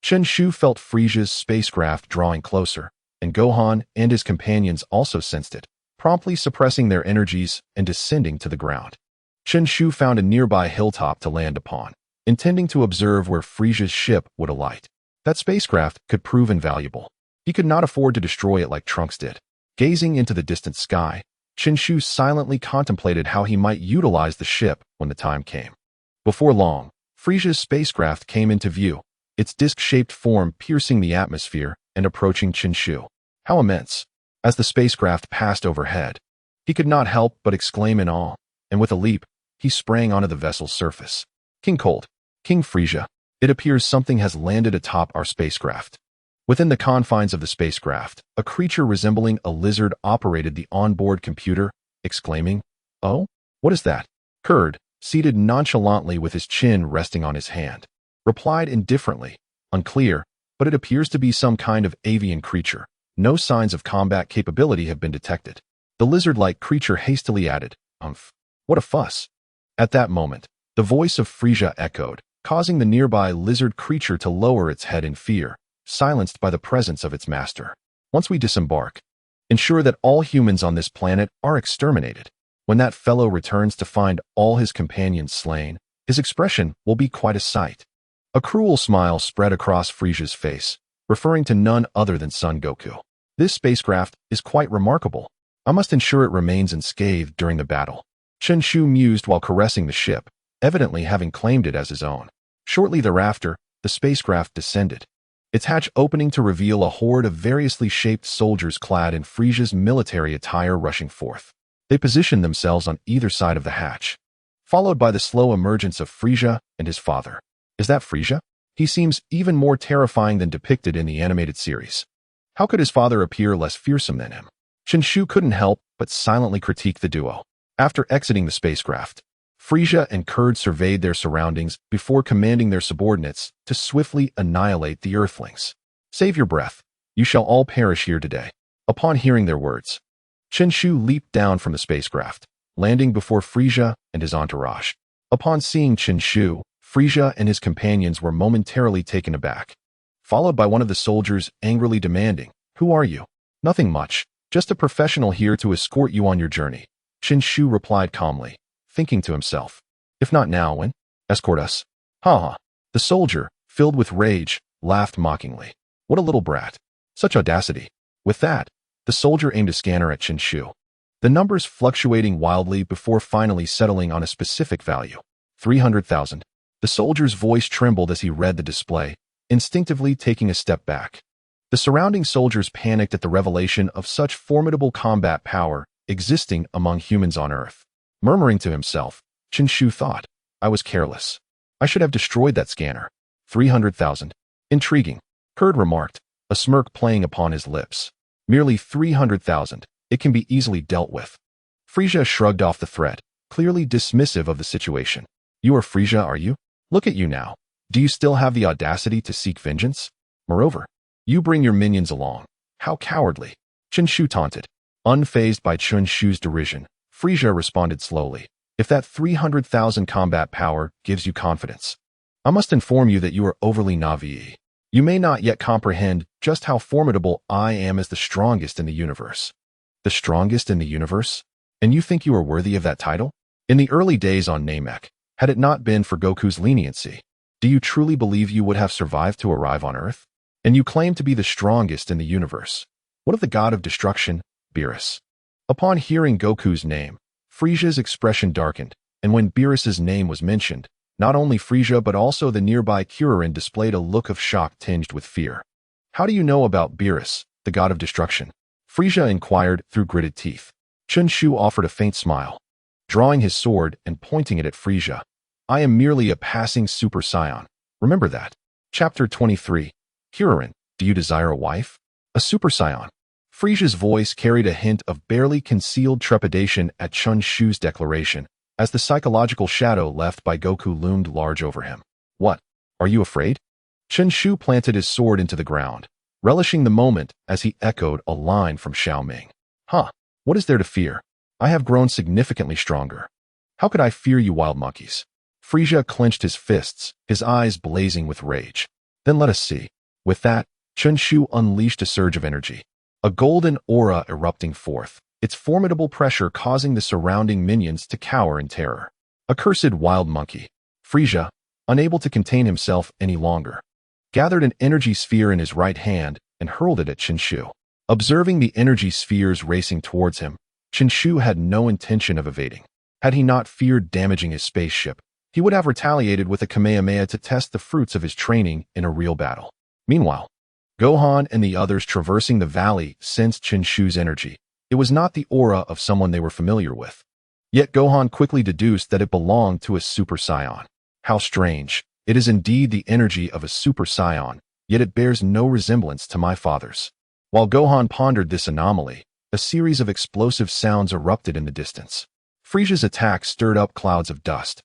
Chen Shu felt Frieza's spacecraft drawing closer, and Gohan and his companions also sensed it, promptly suppressing their energies and descending to the ground. Chen Shu found a nearby hilltop to land upon, intending to observe where Frieza's ship would alight. That spacecraft could prove invaluable. He could not afford to destroy it like Trunks did. Gazing into the distant sky, Chen Shu silently contemplated how he might utilize the ship when the time came. Before long, Frieza's spacecraft came into view, its disc-shaped form piercing the atmosphere and approaching Chen Shu. How immense! As the spacecraft passed overhead, he could not help but exclaim in awe, and with a leap, he sprang onto the vessel's surface. King Cold, King Frieza, it appears something has landed atop our spacecraft. Within the confines of the spacecraft, a creature resembling a lizard operated the onboard computer, exclaiming, "Oh? What is that?" Kurd, seated nonchalantly with his chin resting on his hand, replied indifferently, "Unclear, but it appears to be some kind of avian creature. No signs of combat capability have been detected." The lizard-like creature hastily added, "Umph. What a fuss." At that moment, the voice of Frieza echoed, causing the nearby lizard creature to lower its head in fear, silenced by the presence of its master. "Once we disembark, ensure that all humans on this planet are exterminated. When that fellow returns to find all his companions slain, his expression will be quite a sight." A cruel smile spread across Frieza's face, referring to none other than Son Goku. "This spacecraft is quite remarkable. I must ensure it remains unscathed during the battle." Chen Shu mused while caressing the ship, evidently having claimed it as his own. Shortly thereafter, the spacecraft descended, its hatch opening to reveal a horde of variously shaped soldiers clad in Frieza's military attire rushing forth. They positioned themselves on either side of the hatch, followed by the slow emergence of Frieza and his father. Is that Frieza? He seems even more terrifying than depicted in the animated series. How could his father appear less fearsome than him? Chen Shu couldn't help but silently critique the duo. After exiting the spacecraft, Frieza and Kurd surveyed their surroundings before commanding their subordinates to swiftly annihilate the Earthlings. "Save your breath. You shall all perish here today." Upon hearing their words, Chen Shu leaped down from the spacecraft, landing before Frieza and his entourage. Upon seeing Chen Shu, Frieza and his companions were momentarily taken aback, followed by one of the soldiers angrily demanding, "Who are you?" "Nothing much, just a professional here to escort you on your journey," Chen Shu replied calmly, thinking to himself, "If not now, when? Escort us?" "Ha ha." The soldier, filled with rage, laughed mockingly. "What a little brat. Such audacity." With that, the soldier aimed a scanner at Chen Shu, the numbers fluctuating wildly before finally settling on a specific value. 300,000. The soldier's voice trembled as he read the display, instinctively taking a step back. The surrounding soldiers panicked at the revelation of such formidable combat power existing among humans on Earth. Murmuring to himself, Chen Shu thought, "I was careless. I should have destroyed that scanner." 300,000. Intriguing, Kurd remarked, a smirk playing upon his lips. "Merely 300,000. It can be easily dealt with." Frieza shrugged off the threat, clearly dismissive of the situation. "You are Frieza, are you? Look at you now. Do you still have the audacity to seek vengeance? Moreover, you bring your minions along. How cowardly." Chen Shu taunted. Unfazed by Chen Shu's derision, Frieza responded slowly, "If that 300,000 combat power gives you confidence, I must inform you that you are overly naive. You may not yet comprehend just how formidable I am as the strongest in the universe." "The strongest in the universe? And you think you are worthy of that title?" In the early days on Namek, had it not been for Goku's leniency, do you truly believe you would have survived to arrive on Earth? And you claim to be the strongest in the universe. What of the god of destruction, Beerus? Upon hearing Goku's name, Frieza's expression darkened, and when Beerus's name was mentioned, not only Frieza but also the nearby Kuririn displayed a look of shock tinged with fear. "How do you know about Beerus, the god of destruction?" Frieza inquired through gritted teeth. Chen Shu offered a faint smile, drawing his sword and pointing it at Frieza. "I am merely a passing Super Saiyan. Remember that." Chapter 23. Kiririn, do you desire a wife? A Super Saiyan? Frisia's voice carried a hint of barely concealed trepidation at Chen Shu's declaration, as the psychological shadow left by Goku loomed large over him. What? Are you afraid? Chen Shu planted his sword into the ground, relishing the moment as he echoed a line from Xiao Ming. Huh, what is there to fear? I have grown significantly stronger. How could I fear you wild monkeys? Frisia clenched his fists, his eyes blazing with rage. Then let us see. With that, Chen Shu unleashed a surge of energy, a golden aura erupting forth, its formidable pressure causing the surrounding minions to cower in terror. Accursed wild monkey. Frisia, unable to contain himself any longer, gathered an energy sphere in his right hand and hurled it at Chen Shu. Observing the energy spheres racing towards him, Chen Shu had no intention of evading. Had he not feared damaging his spaceship, he would have retaliated with a Kamehameha to test the fruits of his training in a real battle. Meanwhile, Gohan and the others traversing the valley sensed Chen Shu's energy. It was not the aura of someone they were familiar with. Yet Gohan quickly deduced that it belonged to a Super Saiyan. How strange. It is indeed the energy of a Super Saiyan, yet it bears no resemblance to my father's. While Gohan pondered this anomaly, a series of explosive sounds erupted in the distance. Frisia's attack stirred up clouds of dust.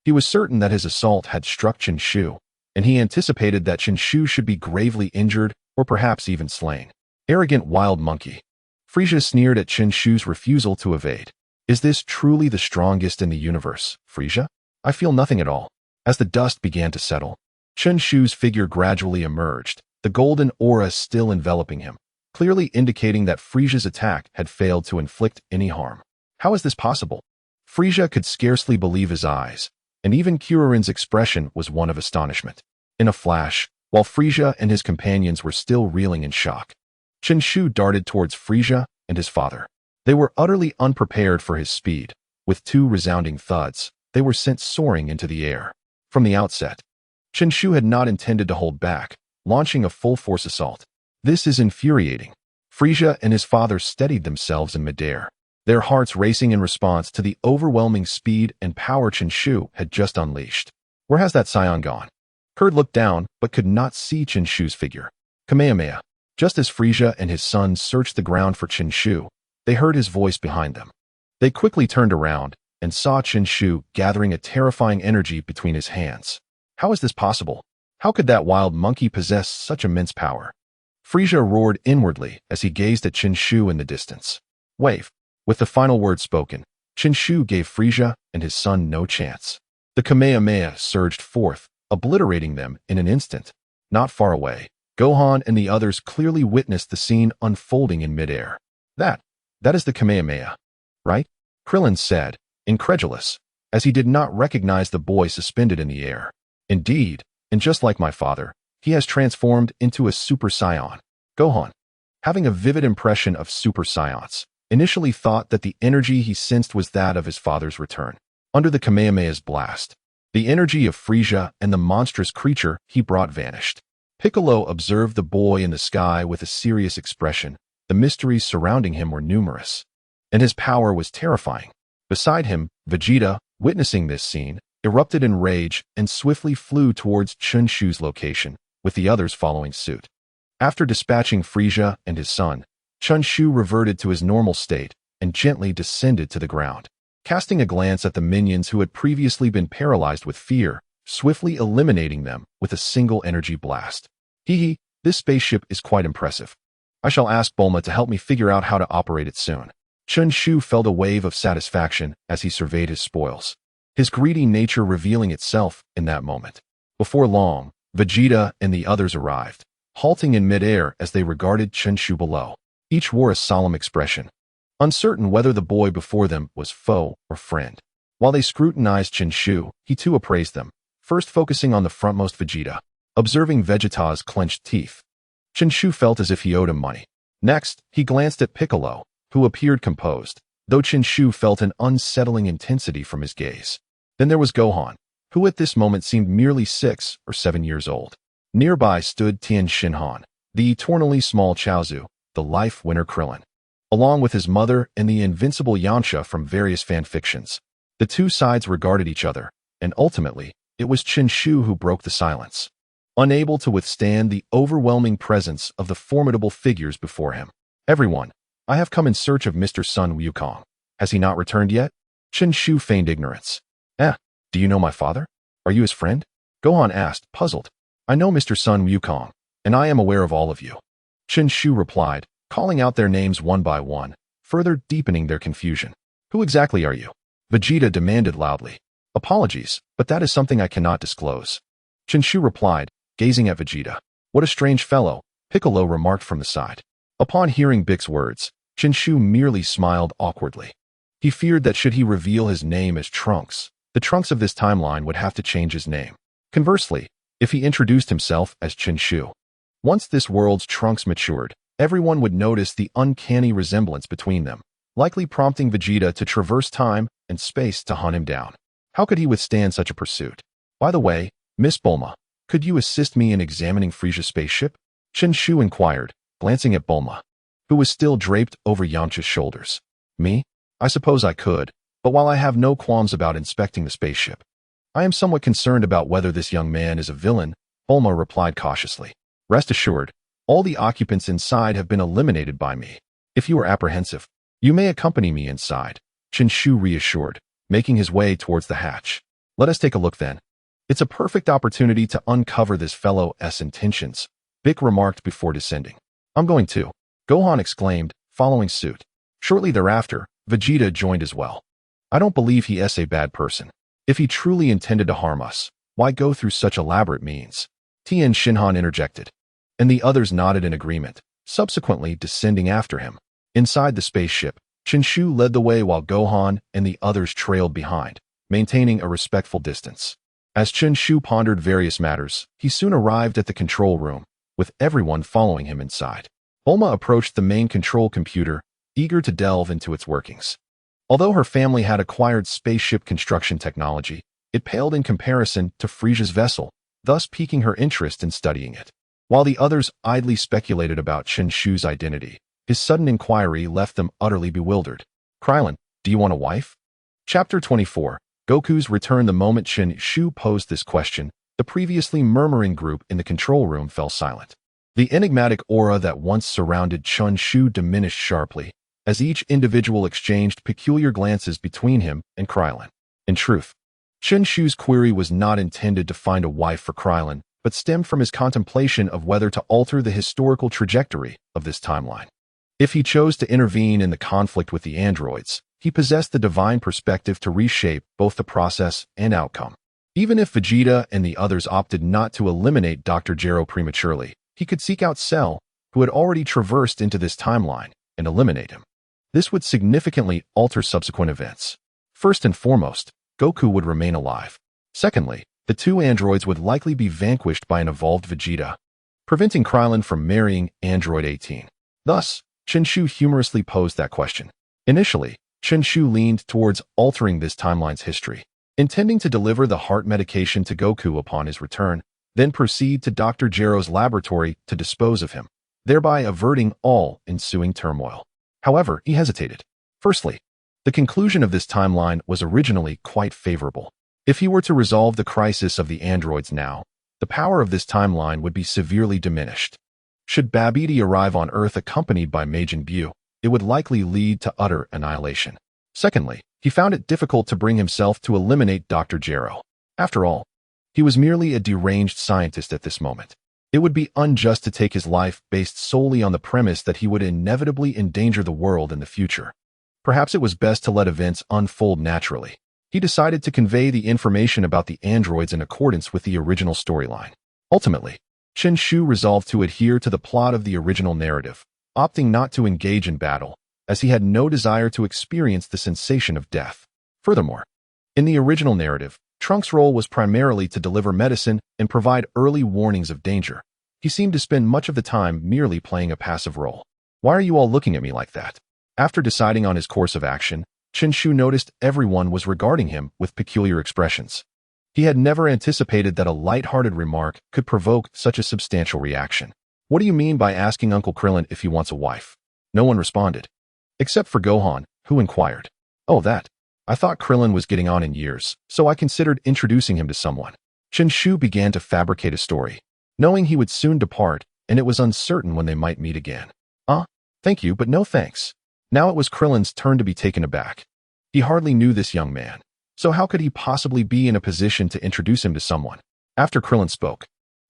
He was certain that his assault had struck Chen Shu, and he anticipated that Chen Shu should be gravely injured or perhaps even slain. Arrogant wild monkey. Frisia sneered at Chen Shu's refusal to evade. Is this truly the strongest in the universe, Frisia? I feel nothing at all. As the dust began to settle, Chen Shu's figure gradually emerged, the golden aura still enveloping him, clearly indicating that Frisia's attack had failed to inflict any harm. How is this possible? Frisia could scarcely believe his eyes, and even Kuririn's expression was one of astonishment. In a flash, while Frisia and his companions were still reeling in shock, Chen Shu darted towards Frisia and his father. They were utterly unprepared for his speed. With two resounding thuds, they were sent soaring into the air. From the outset, Chen Shu had not intended to hold back, launching a full-force assault. This is infuriating. Frisia and his father steadied themselves in midair, their hearts racing in response to the overwhelming speed and power Chen Shu had just unleashed. Where has that Saiyan gone? Kurt looked down, but could not see Chen Shu's figure. Kamehameha. Just as Frisia and his son searched the ground for Chen Shu, they heard his voice behind them. They quickly turned around and saw Chen Shu gathering a terrifying energy between his hands. How is this possible? How could that wild monkey possess such immense power? Frisia roared inwardly as he gazed at Chen Shu in the distance. Wave. With the final word spoken, Chen Shu gave Frisia and his son no chance. The Kamehameha surged forth, obliterating them in an instant. Not far away, Gohan and the others clearly witnessed the scene unfolding in midair. That is the Kamehameha, right? Krillin said, incredulous, as he did not recognize the boy suspended in the air. Indeed, and just like my father, he has transformed into a Super Saiyan. Gohan, having a vivid impression of Super Saiyans, initially thought that the energy he sensed was that of his father's return. Under the Kamehameha's blast, the energy of Frisia and the monstrous creature he brought vanished. Piccolo observed the boy in the sky with a serious expression. The mysteries surrounding him were numerous, and his power was terrifying. Beside him, Vegeta, witnessing this scene, erupted in rage and swiftly flew towards Chen Shu's location, with the others following suit. After dispatching Frisia and his son, Chen Shu reverted to his normal state and gently descended to the ground. Casting a glance at the minions who had previously been paralyzed with fear, swiftly eliminating them with a single energy blast. Hee, this spaceship is quite impressive. I shall ask Bulma to help me figure out how to operate it soon. Chen Shu felt a wave of satisfaction as he surveyed his spoils, his greedy nature revealing itself in that moment. Before long, Vegeta and the others arrived, halting in midair as they regarded Chen Shu below. Each wore a solemn expression, uncertain whether the boy before them was foe or friend. While they scrutinized Chen Shu, he too appraised them, first focusing on the frontmost Vegeta. Observing Vegeta's clenched teeth, Chen Shu felt as if he owed him money. Next, he glanced at Piccolo, who appeared composed, though Chen Shu felt an unsettling intensity from his gaze. Then there was Gohan, who at this moment seemed merely 6 or 7 years old. Nearby stood Tien Shinhan, the eternally small Chaozu, the life winner Krillin, along with his mother and the invincible Yamcha from various fanfictions. The two sides regarded each other, and ultimately, it was Chen Shu who broke the silence. unable to withstand the overwhelming presence of the formidable figures before him. Everyone, I have come in search of Mr. Sun Wukong. Has he not returned yet? Chen Shu feigned ignorance. Do you know my father? Are you his friend? Gohan asked, puzzled. I know Mr. Sun Wukong, and I am aware of all of you. Chen Shu replied, calling out their names one by one, further deepening their confusion. Who exactly are you? Vegeta demanded loudly. Apologies, but that is something I cannot disclose. Chen Shu replied, gazing at Vegeta. What a strange fellow, Piccolo remarked from the side. Upon hearing Big's words, Chen Shu merely smiled awkwardly. He feared that should he reveal his name as Trunks, the Trunks of this timeline would have to change his name. Conversely, if he introduced himself as Chen Shu, once this world's Trunks matured, everyone would notice the uncanny resemblance between them, likely prompting Vegeta to traverse time and space to hunt him down. How could he withstand such a pursuit? By the way, Miss Bulma, could you assist me in examining Frisia's spaceship? Chen Shu inquired, glancing at Bulma, who was still draped over Yamcha's shoulders. Me? I suppose I could, but while I have no qualms about inspecting the spaceship, I am somewhat concerned about whether this young man is a villain, Bulma replied cautiously. Rest assured, all the occupants inside have been eliminated by me. If you are apprehensive, you may accompany me inside, Chen Shu reassured, making his way towards the hatch. Let us take a look then. It's a perfect opportunity to uncover this fellow's intentions, Big remarked before descending. I'm going too, Gohan exclaimed, following suit. Shortly thereafter, Vegeta joined as well. I don't believe he is a bad person. If he truly intended to harm us, why go through such elaborate means? Tien Shinhan interjected, and the others nodded in agreement, subsequently descending after him. Inside the spaceship, Chen Shu led the way while Gohan and the others trailed behind, maintaining a respectful distance. As Chen Shu pondered various matters, he soon arrived at the control room, with everyone following him inside. Bulma approached the main control computer, eager to delve into its workings. Although her family had acquired spaceship construction technology, it paled in comparison to Frisia's vessel, thus piquing her interest in studying it. While the others idly speculated about Chen Shu's identity, his sudden inquiry left them utterly bewildered. Krillin, do you want a wife? Chapter 24. Goku's return. The moment Chen Shu posed this question, the previously murmuring group in the control room fell silent. The enigmatic aura that once surrounded Chen Shu diminished sharply, as each individual exchanged peculiar glances between him and Krillin. In truth, Chen Shu's query was not intended to find a wife for Krillin, but stemmed from his contemplation of whether to alter the historical trajectory of this timeline. If he chose to intervene in the conflict with the androids, he possessed the divine perspective to reshape both the process and outcome. Even if Vegeta and the others opted not to eliminate Dr. Gero prematurely, he could seek out Cell, who had already traversed into this timeline, and eliminate him. This would significantly alter subsequent events. First and foremost, Goku would remain alive. Secondly, the two androids would likely be vanquished by an evolved Vegeta, preventing Krillin from marrying Android 18. Thus, Chen Shu humorously posed that question. Initially, Chen Shu leaned towards altering this timeline's history, intending to deliver the heart medication to Goku upon his return, then proceed to Dr. Gero's laboratory to dispose of him, thereby averting all ensuing turmoil. However, he hesitated. Firstly, the conclusion of this timeline was originally quite favorable. If he were to resolve the crisis of the androids now, the power of this timeline would be severely diminished. Should Babidi arrive on Earth accompanied by Majin Buu, it would likely lead to utter annihilation. Secondly, he found it difficult to bring himself to eliminate Dr. Gero. After all, he was merely a deranged scientist at this moment. It would be unjust to take his life based solely on the premise that he would inevitably endanger the world in the future. Perhaps it was best to let events unfold naturally. He decided to convey the information about the androids in accordance with the original storyline. Ultimately, Chen Shu resolved to adhere to the plot of the original narrative, opting not to engage in battle, as he had no desire to experience the sensation of death. Furthermore, in the original narrative, Trunks' role was primarily to deliver medicine and provide early warnings of danger. He seemed to spend much of the time merely playing a passive role. Why are you all looking at me like that? After deciding on his course of action, Chen Shu noticed everyone was regarding him with peculiar expressions. He had never anticipated that a light-hearted remark could provoke such a substantial reaction. What do you mean by asking Uncle Krillin if he wants a wife? No one responded, except for Gohan, who inquired. Oh, that. I thought Krillin was getting on in years, so I considered introducing him to someone. Chen Shu began to fabricate a story. knowing he would soon depart, and it was uncertain when they might meet again. Thank you, but no thanks. Now it was Krillin's turn to be taken aback. He hardly knew this young man, so how could he possibly be in a position to introduce him to someone? After Krillin spoke,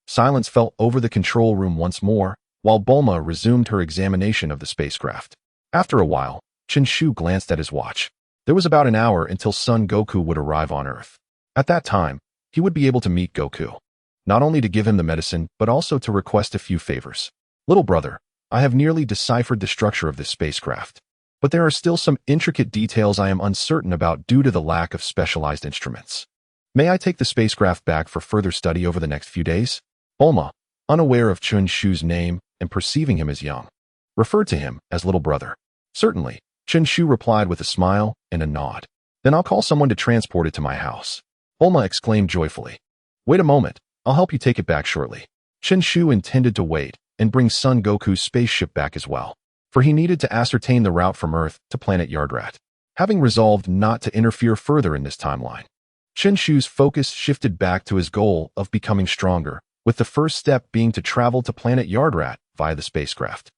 silence fell over the control room once more, while Bulma resumed her examination of the spacecraft. After a while, Chen Shu glanced at his watch. There was about an hour until Son Goku would arrive on Earth. At that time, he would be able to meet Goku, not only to give him the medicine, but also to request a few favors. Little brother, I have nearly deciphered the structure of this spacecraft, but there are still some intricate details I am uncertain about due to the lack of specialized instruments. May I take the spacecraft back for further study over the next few days? Bulma, unaware of Chen Shu's name and perceiving him as young, referred to him as little brother. Certainly, Chen Shu replied with a smile and a nod. Then I'll call someone to transport it to my house. Bulma exclaimed joyfully. Wait a moment, I'll help you take it back shortly. Chen Shu intended to wait and bring Son Goku's spaceship back as well, for he needed to ascertain the route from Earth to planet Yardrat. Having resolved not to interfere further in this timeline, Chen Shu's focus shifted back to his goal of becoming stronger, with the first step being to travel to planet Yardrat via the spacecraft.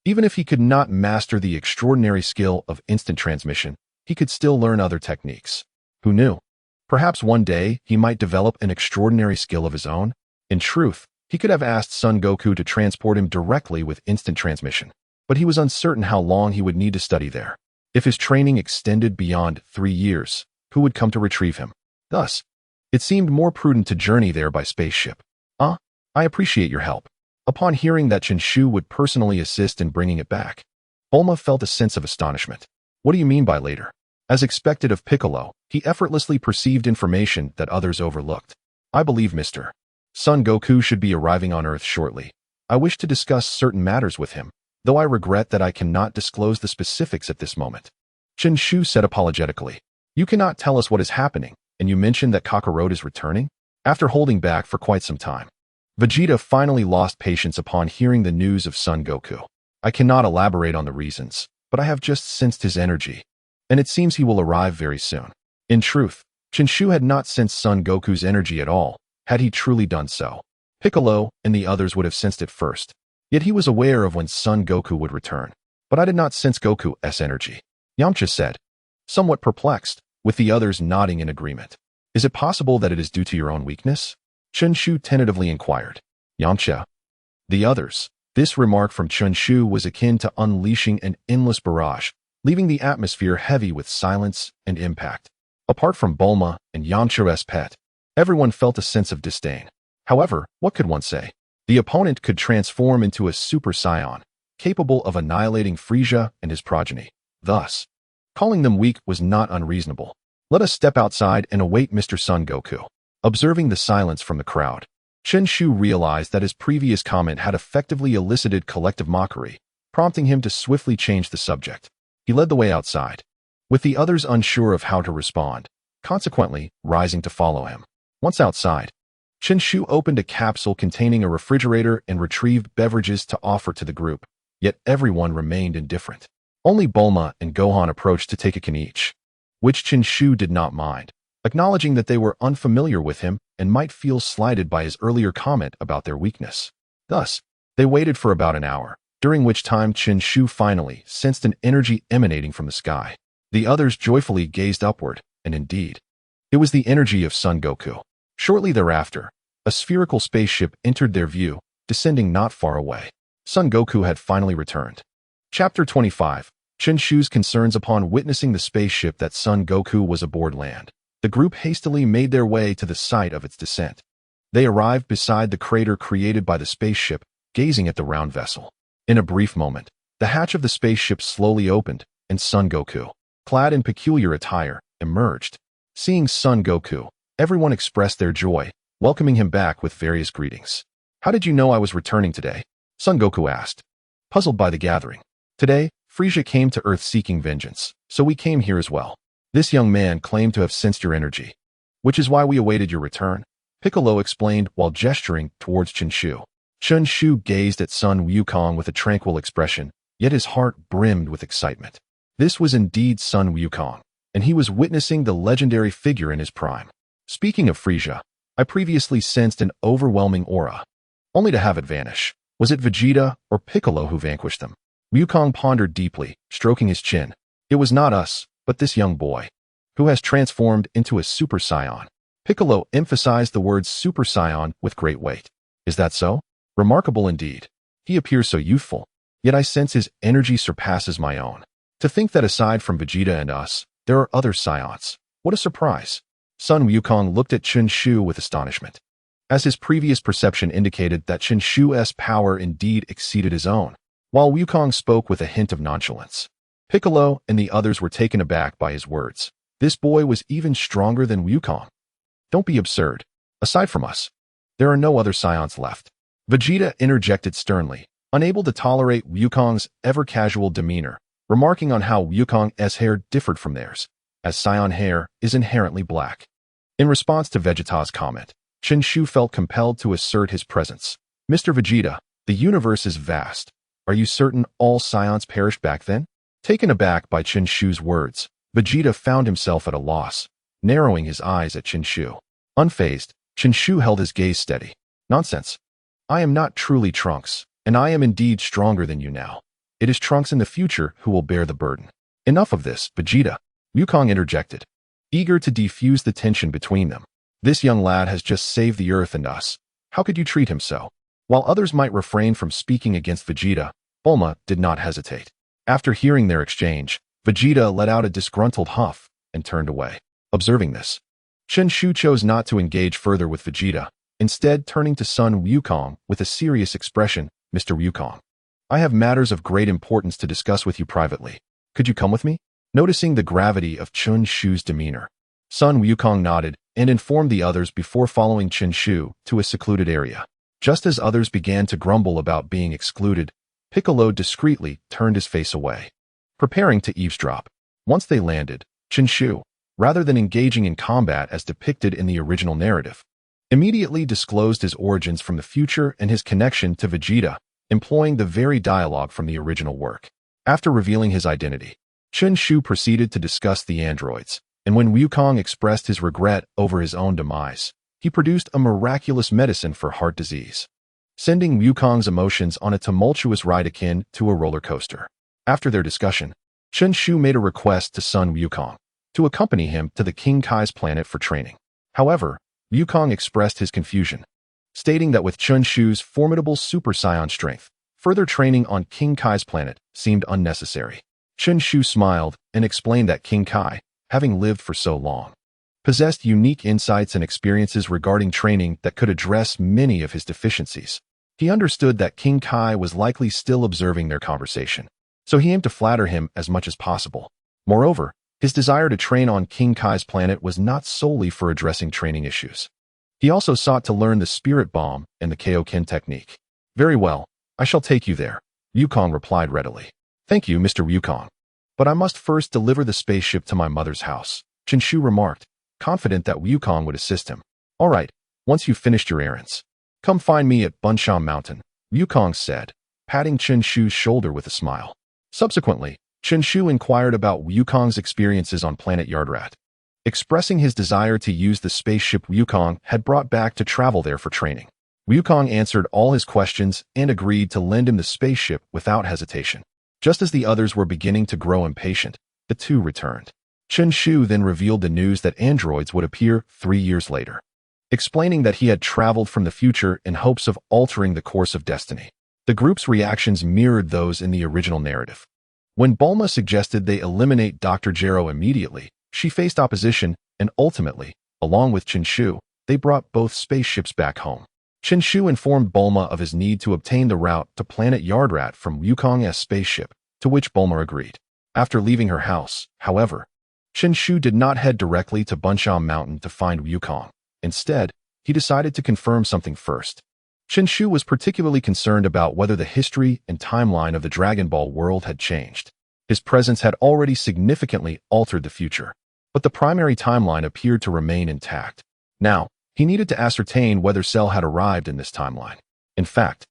Even if he could not master the extraordinary skill of instant transmission, he could still learn other techniques. Who knew? Perhaps one day he might develop an extraordinary skill of his own. In truth, he could have asked Son Goku to transport him directly with instant transmission, but he was uncertain how long he would need to study there. If his training extended beyond 3 years, who would come to retrieve him? Thus, it seemed more prudent to journey there by spaceship. I appreciate your help. Upon hearing that Chen Shu would personally assist in bringing it back, Bulma felt a sense of astonishment. What do you mean by later? As expected of Piccolo, he effortlessly perceived information that others overlooked. I believe Mr. Son Goku should be arriving on Earth shortly. I wish to discuss certain matters with him, though I regret that I cannot disclose the specifics at this moment. Chen Shu said apologetically. You cannot tell us what is happening, and you mentioned that Kakarot is returning? After holding back for quite some time, Vegeta finally lost patience upon hearing the news of Son Goku. I cannot elaborate on the reasons, but I have just sensed his energy, and it seems he will arrive very soon. In truth, Chen Shu had not sensed Son Goku's energy at all. Had he truly done so, Piccolo and the others would have sensed it first. Yet he was aware of when Son Goku would return. But I did not sense Goku's energy, Yamcha said, somewhat perplexed, with the others nodding in agreement. Is it possible that it is due to your own weakness? Chen Shu tentatively inquired. Yamcha. The others. This remark from Chen Shu was akin to unleashing an endless barrage, leaving the atmosphere heavy with silence and impact. Apart from Bulma and Yamcha's pet, everyone felt a sense of disdain. However, what could one say? The opponent could transform into a Super Saiyan, capable of annihilating Frieza and his progeny. Thus, calling them weak was not unreasonable. Let us step outside and await Mr. Son Goku. Observing the silence from the crowd, Chen Shu realized that his previous comment had effectively elicited collective mockery, prompting him to swiftly change the subject. He led the way outside, with the others unsure of how to respond, consequently rising to follow him. Once outside, Chen Shu opened a capsule containing a refrigerator and retrieved beverages to offer to the group, yet everyone remained indifferent. Only Bulma and Gohan approached to take a can each, which Chen Shu did not mind, acknowledging that they were unfamiliar with him and might feel slighted by his earlier comment about their weakness. Thus, they waited for about an hour, during which time Chen Shu finally sensed an energy emanating from the sky. The others joyfully gazed upward, and indeed, it was the energy of Son Goku. Shortly thereafter, a spherical spaceship entered their view, descending not far away. Son Goku had finally returned. Chapter 25. Chen Shu's concerns upon witnessing the spaceship that Son Goku was aboard land. The group hastily made their way to the site of its descent. They arrived beside the crater created by the spaceship, gazing at the round vessel. In a brief moment, the hatch of the spaceship slowly opened, and Son Goku, clad in peculiar attire, emerged. Seeing Son Goku, everyone expressed their joy, welcoming him back with various greetings. How did you know I was returning today? Son Goku asked, puzzled by the gathering. Today, Frieza came to Earth seeking vengeance, so we came here as well. This young man claimed to have sensed your energy, which is why we awaited your return, Piccolo explained while gesturing towards Chen Shu. Chen Shu gazed at Sun Wukong with a tranquil expression, yet his heart brimmed with excitement. This was indeed Sun Wukong, and he was witnessing the legendary figure in his prime. Speaking of Frieza, I previously sensed an overwhelming aura. only to have it vanish. Was it Vegeta or Piccolo who vanquished them? Wukong pondered deeply, stroking his chin. It was not us, but this young boy, who has transformed into a Super Saiyan. Piccolo emphasized the word Super Saiyan with great weight. Is that so? Remarkable indeed. He appears so youthful, yet I sense his energy surpasses my own. To think that aside from Vegeta and us, there are other Saiyans. What a surprise. Son Wukong looked at Chen Shu with astonishment, as his previous perception indicated that Chen Shu's power indeed exceeded his own, while Wukong spoke with a hint of nonchalance. Piccolo and the others were taken aback by his words. This boy was even stronger than Wukong. Don't be absurd. Aside from us, there are no other Saiyans left. Vegeta interjected sternly, unable to tolerate Wukong's ever-casual demeanor, remarking on how Wukong's hair differed from theirs, as Saiyan hair is inherently black. In response to Vegeta's comment, Chen Shu felt compelled to assert his presence. Mr. Vegeta, the universe is vast. Are you certain all Saiyans perished back then? Taken aback by Chen Shu's words, Vegeta found himself at a loss, narrowing his eyes at Chen Shu. Unfazed, Chen Shu held his gaze steady. Nonsense. I am not truly Trunks, and I am indeed stronger than you now. It is Trunks in the future who will bear the burden. Enough of this, Vegeta. Wukong interjected, eager to defuse the tension between them. This young lad has just saved the Earth and us. How could you treat him so? While others might refrain from speaking against Vegeta, Bulma did not hesitate. After hearing their exchange, Vegeta let out a disgruntled huff and turned away. Observing this, Chen Shu chose not to engage further with Vegeta, instead turning to Son Wukong with a serious expression. Mr. Wukong, I have matters of great importance to discuss with you privately. Could you come with me? Noticing the gravity of Chen Shu's demeanor, Son Wukong nodded and informed the others before following Chen Shu to a secluded area. Just as others began to grumble about being excluded, Piccolo discreetly turned his face away, preparing to eavesdrop. Once they landed, Chen Shu, rather than engaging in combat as depicted in the original narrative, immediately disclosed his origins from the future and his connection to Vegeta, employing the very dialogue from the original work. After revealing his identity, Chen Shu proceeded to discuss the androids, and when Wukong expressed his regret over his own demise, he produced a miraculous medicine for heart disease, sending Wukong's emotions on a tumultuous ride akin to a roller coaster. After their discussion, Chen Shu made a request to Son Wukong to accompany him to the King Kai's planet for training. However, Wukong expressed his confusion, stating that with Chen Shu's formidable Super Saiyan strength, further training on King Kai's planet seemed unnecessary. Chen Shu smiled and explained that King Kai, having lived for so long, possessed unique insights and experiences regarding training that could address many of his deficiencies. He understood that King Kai was likely still observing their conversation, so he aimed to flatter him as much as possible. Moreover, his desire to train on King Kai's planet was not solely for addressing training issues. He also sought to learn the Spirit Bomb and the Kaioken technique. Very well, I shall take you there, Wukong replied readily. Thank you, Mr. Wukong. But I must first deliver the spaceship to my mother's house, Chen Shu remarked, confident that Wukong would assist him. All right, once you've finished your errands, come find me at Bunshan Mountain, Wukong said, patting Chen Shu's shoulder with a smile. Subsequently, Chen Shu inquired about Wukong's experiences on planet Yardrat, expressing his desire to use the spaceship Wukong had brought back to travel there for training. Wukong answered all his questions and agreed to lend him the spaceship without hesitation. Just as the others were beginning to grow impatient, the two returned. Chen Shu then revealed the news that androids would appear 3 years later, explaining that he had traveled from the future in hopes of altering the course of destiny. The group's reactions mirrored those in the original narrative. When Bulma suggested they eliminate Dr. Gero immediately, she faced opposition, and ultimately, along with Chen Shu, they brought both spaceships back home. Chen Shu informed Bulma of his need to obtain the route to planet Yardrat from Wukong's spaceship, to which Bulma agreed. After leaving her house, however, Chen Shu did not head directly to Bunshan Mountain to find Wukong. Instead, he decided to confirm something first. Chen Shu was particularly concerned about whether the history and timeline of the Dragon Ball world had changed. His presence had already significantly altered the future, but the primary timeline appeared to remain intact. Now, he needed to ascertain whether Cell had arrived in this timeline. In fact,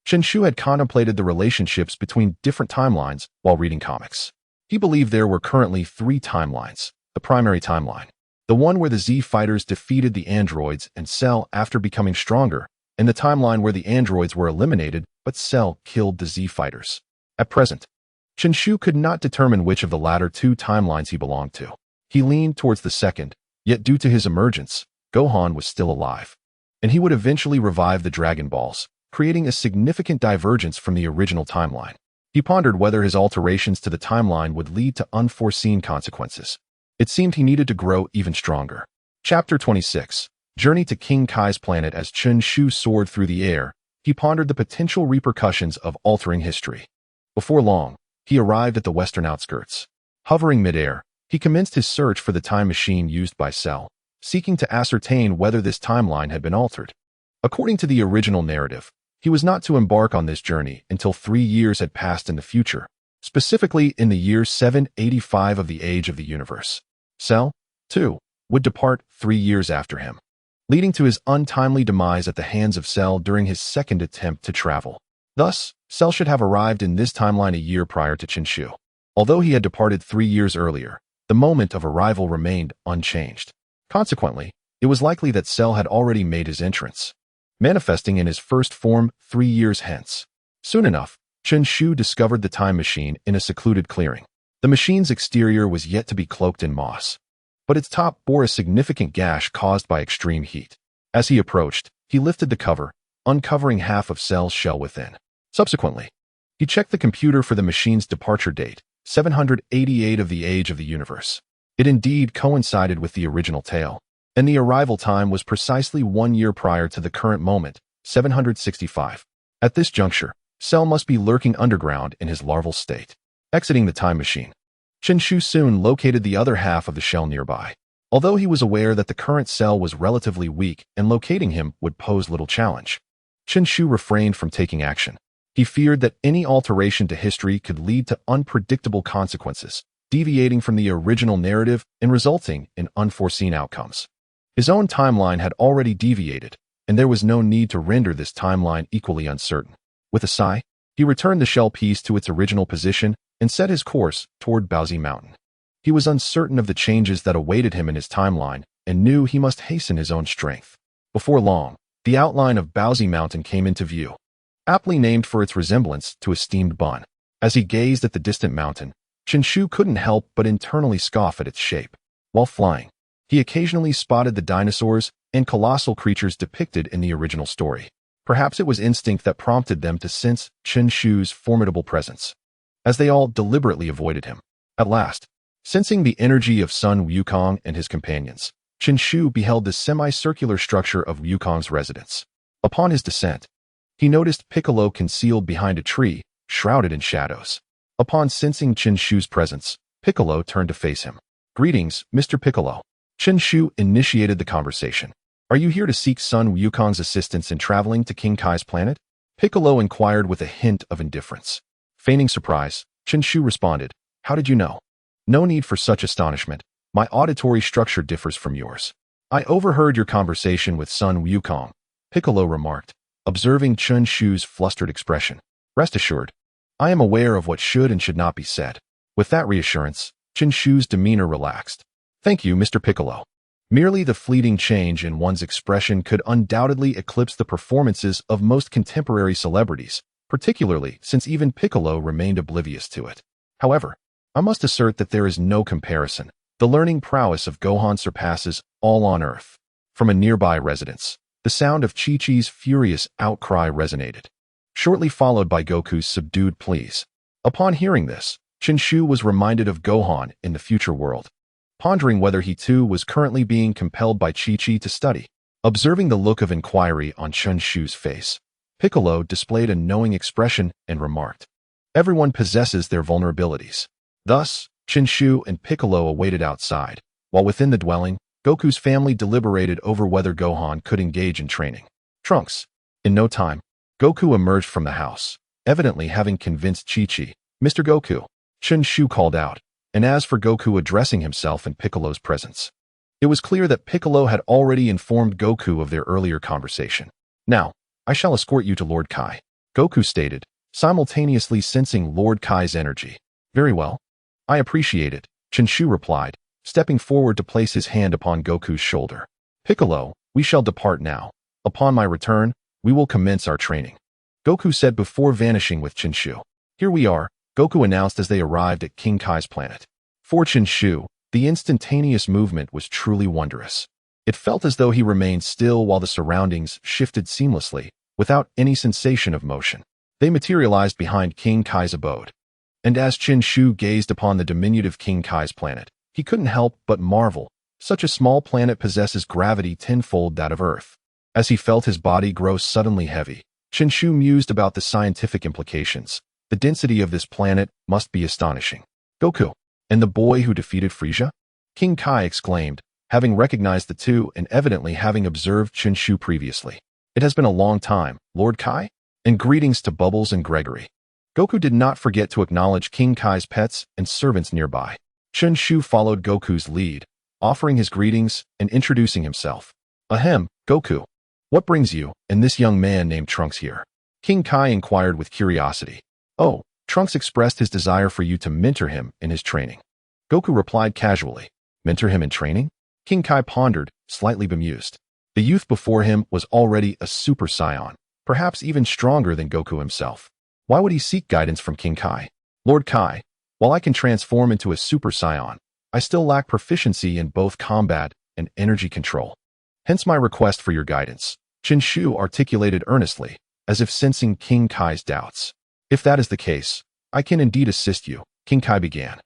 Chen Shu had contemplated the relationships between different timelines while reading comics. He believed there were currently 3 timelines. The primary timeline, the one where the Z fighters defeated the androids and Cell after becoming stronger, and the timeline where the androids were eliminated but Cell killed the Z fighters. At present, Chen Shu could not determine which of the latter two timelines he belonged to. He leaned towards the second, yet due to his emergence, Gohan was still alive, and he would eventually revive the Dragon Balls, creating a significant divergence from the original timeline. He pondered whether his alterations to the timeline would lead to unforeseen consequences. It seemed he needed to grow even stronger. Chapter 26. Journey to King Kai's planet. As Chen Shu soared through the air, he pondered the potential repercussions of altering history. Before long, he arrived at the western outskirts. Hovering midair, he commenced his search for the time machine used by Cell, seeking to ascertain whether this timeline had been altered. According to the original narrative, he was not to embark on this journey until 3 years had passed in the future, specifically in the year 785 of the age of the universe. Cell, too, would depart 3 years after him, leading to his untimely demise at the hands of Cell during his second attempt to travel. Thus, Cell should have arrived in this timeline a year prior to Chen Shu. Although he had departed 3 years earlier, the moment of arrival remained unchanged. Consequently, it was likely that Cell had already made his entrance, manifesting in his first form 3 years hence. Soon enough, Chen Shu discovered the time machine in a secluded clearing. The machine's exterior was yet to be cloaked in moss, but its top bore a significant gash caused by extreme heat. As he approached, he lifted the cover, uncovering half of Cell's shell within. Subsequently, he checked the computer for the machine's departure date, 788 of the age of the universe. It indeed coincided with the original tale, and the arrival time was precisely 1 year prior to the current moment, 765. At this juncture, Cell must be lurking underground in his larval state. Exiting the time machine, Chen Shu soon located the other half of the shell nearby. Although he was aware that the current Cell was relatively weak and locating him would pose little challenge, Chen Shu refrained from taking action. He feared that any alteration to history could lead to unpredictable consequences, deviating from the original narrative and resulting in unforeseen outcomes. His own timeline had already deviated, and there was no need to render this timeline equally uncertain. With a sigh, he returned the shell piece to its original position and set his course toward Baozi Mountain. He was uncertain of the changes that awaited him in his timeline and knew he must hasten his own strength. Before long, the outline of Baozi Mountain came into view, aptly named for its resemblance to a steamed bun. As he gazed at the distant mountain, Chen Shu couldn't help but internally scoff at its shape. While flying, he occasionally spotted the dinosaurs and colossal creatures depicted in the original story. Perhaps it was instinct that prompted them to sense Chen Shu's formidable presence, as they all deliberately avoided him. At last, sensing the energy of Son Wukong and his companions, Chen Shu beheld the semicircular structure of Wukong's residence. Upon his descent, he noticed Piccolo concealed behind a tree, shrouded in shadows. Upon sensing Chen Shu's presence, Piccolo turned to face him. "Greetings, Mr. Piccolo." Chen Shu initiated the conversation. "Are you here to seek Son Wukong's assistance in traveling to King Kai's planet?" Piccolo inquired with a hint of indifference. Feigning surprise, Chen Shu responded, "How did you know?" "No need for such astonishment. My auditory structure differs from yours. I overheard your conversation with Son Wukong," Piccolo remarked, observing Chen Shu's flustered expression. "Rest assured, I am aware of what should and should not be said." With that reassurance, Chen Shu's demeanor relaxed. "Thank you, Mr. Piccolo. Merely the fleeting change in one's expression could undoubtedly eclipse the performances of most contemporary celebrities, particularly since even Piccolo remained oblivious to it. However, I must assert that there is no comparison. The learning prowess of Gohan surpasses all on Earth." From a nearby residence, the sound of Chi-Chi's furious outcry resonated, shortly followed by Goku's subdued pleas. Upon hearing this, Chen Shu was reminded of Gohan in the future world, pondering whether he too was currently being compelled by Chi-Chi to study. Observing the look of inquiry on Chen Shu's face, Piccolo displayed a knowing expression and remarked, "Everyone possesses their vulnerabilities." Thus, Chen Shu and Piccolo awaited outside, while within the dwelling, Goku's family deliberated over whether Gohan could engage in training. Trunks. In no time, Goku emerged from the house, evidently having convinced Chi-Chi. "Mr. Goku," Chen Shu called out, and as for Goku addressing himself in Piccolo's presence, it was clear that Piccolo had already informed Goku of their earlier conversation. "Now, I shall escort you to Lord Kai," Goku stated, simultaneously sensing Lord Kai's energy. "Very well. I appreciate it," Chen Shu replied, stepping forward to place his hand upon Goku's shoulder. "Piccolo, we shall depart now. Upon my return, we will commence our training," Goku said before vanishing with Chen Shu. "Here we are," Goku announced as they arrived at King Kai's planet. For Chen Shu, the instantaneous movement was truly wondrous. It felt as though he remained still while the surroundings shifted seamlessly, without any sensation of motion. They materialized behind King Kai's abode. And as Chen Shu gazed upon the diminutive King Kai's planet, he couldn't help but marvel. Such a small planet possesses gravity tenfold that of Earth. As he felt his body grow suddenly heavy, Chen Shu mused about the scientific implications. The density of this planet must be astonishing. "Goku, and the boy who defeated Frieza?" King Kai exclaimed, having recognized the two and evidently having observed Chen Shu previously. "It has been a long time, Lord Kai? And greetings to Bubbles and Gregory." Goku did not forget to acknowledge King Kai's pets and servants nearby. Chen Shu followed Goku's lead, offering his greetings and introducing himself. "Ahem, Goku. What brings you and this young man named Trunks here?" King Kai inquired with curiosity. "Oh, Trunks expressed his desire for you to mentor him in his training." Goku replied casually. "Mentor him in training?" King Kai pondered, slightly bemused. The youth before him was already a Super Saiyan, perhaps even stronger than Goku himself. Why would he seek guidance from King Kai? "Lord Kai, while I can transform into a Super Saiyan, I still lack proficiency in both combat and energy control. Hence my request for your guidance," Chen Shu articulated earnestly, as if sensing King Kai's doubts. "If that is the case, I can indeed assist you," King Kai began.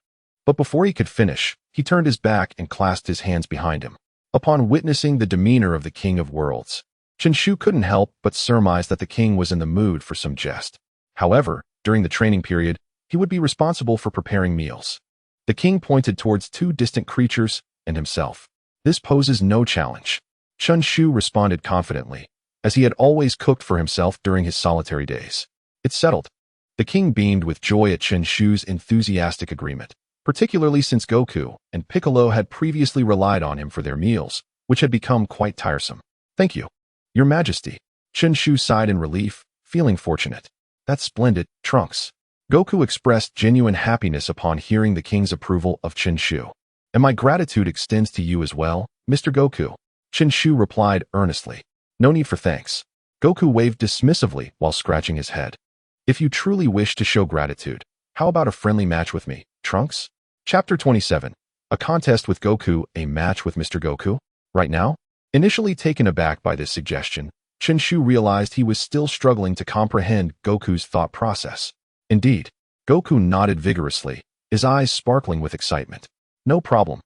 But before he could finish, he turned his back and clasped his hands behind him. Upon witnessing the demeanor of the King of Worlds, Chen Shu couldn't help but surmise that the king was in the mood for some jest. However, during the training period, he would be responsible for preparing meals. The king pointed towards two distant creatures and himself. "This poses no challenge," Chen Shu responded confidently, as he had always cooked for himself during his solitary days. "It's settled." The king beamed with joy at Chen Shu's enthusiastic agreement, particularly since Goku and Piccolo had previously relied on him for their meals, which had become quite tiresome. "Thank you, Your Majesty." Chen Shu sighed in relief, feeling fortunate. "That's splendid, Trunks." Goku expressed genuine happiness upon hearing the king's approval of Chen Shu. "And my gratitude extends to you as well, Mr. Goku," Chen Shu replied earnestly. "No need for thanks." Goku waved dismissively while scratching his head. "If you truly wish to show gratitude, how about a friendly match with me, Trunks?" Chapter 27. A contest with Goku, a match with Mr. Goku? Right now? Initially taken aback by this suggestion, Chen Shu realized he was still struggling to comprehend Goku's thought process. Indeed, Goku nodded vigorously, his eyes sparkling with excitement. "No problem."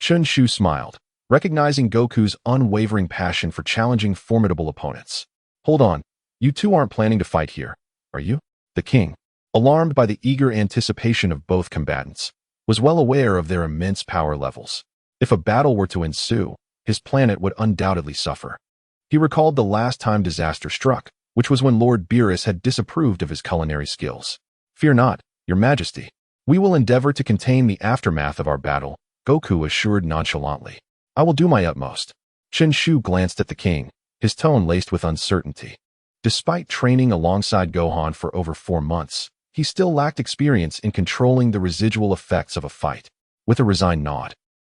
Chen Shu smiled, recognizing Goku's unwavering passion for challenging formidable opponents. "Hold on, you two aren't planning to fight here, are you?" The king, alarmed by the eager anticipation of both combatants, was well aware of their immense power levels. If a battle were to ensue, his planet would undoubtedly suffer. He recalled the last time disaster struck, which was when Lord Beerus had disapproved of his culinary skills. "Fear not, Your Majesty. We will endeavor to contain the aftermath of our battle," Goku assured nonchalantly. "I will do my utmost." Chen Shu glanced at the king, his tone laced with uncertainty. Despite training alongside Gohan for over 4 months, he still lacked experience in controlling the residual effects of a fight. With a resigned nod,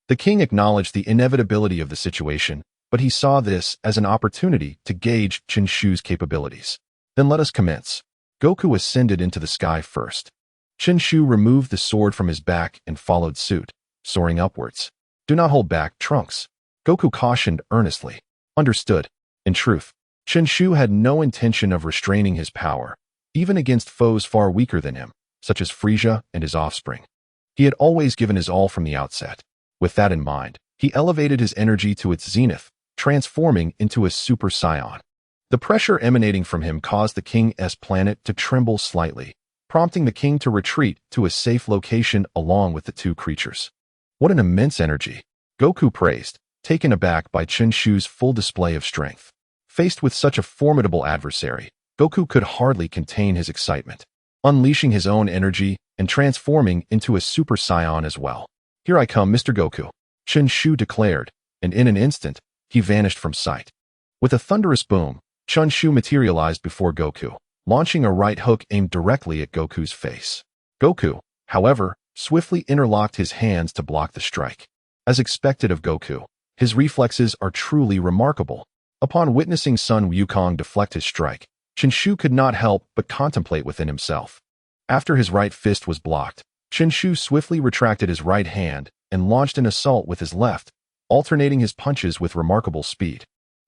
the king acknowledged the inevitability of the situation, but he saw this as an opportunity to gauge Chen Shu's capabilities. "Then let us commence." Goku ascended into the sky first. Chen Shu removed the sword from his back and followed suit, soaring upwards. "Do not hold back, Trunks," Goku cautioned earnestly. "Understood." In truth, Chen Shu had no intention of restraining his power, even against foes far weaker than him, such as Frieza and his offspring. He had always given his all from the outset. With that in mind, he elevated his energy to its zenith, transforming into a Super Saiyan. The pressure emanating from him caused the king's planet to tremble slightly, prompting the king to retreat to a safe location along with the two creatures. "What an immense energy," Goku praised, taken aback by Chen Shu's full display of strength. Faced with such a formidable adversary, Goku could hardly contain his excitement, unleashing his own energy and transforming into a Super Saiyan as well. "Here I come, Mr. Goku," Chen Shu declared, and in an instant, he vanished from sight. With a thunderous boom, Chen Shu materialized before Goku, launching a right hook aimed directly at Goku's face. Goku, however, swiftly interlocked his hands to block the strike. As expected of Goku, his reflexes are truly remarkable. Upon witnessing Sun Wukong deflect his strike, Chen Shu could not help but contemplate within himself. After his right fist was blocked, Chen Shu swiftly retracted his right hand and launched an assault with his left, alternating his punches with remarkable speed,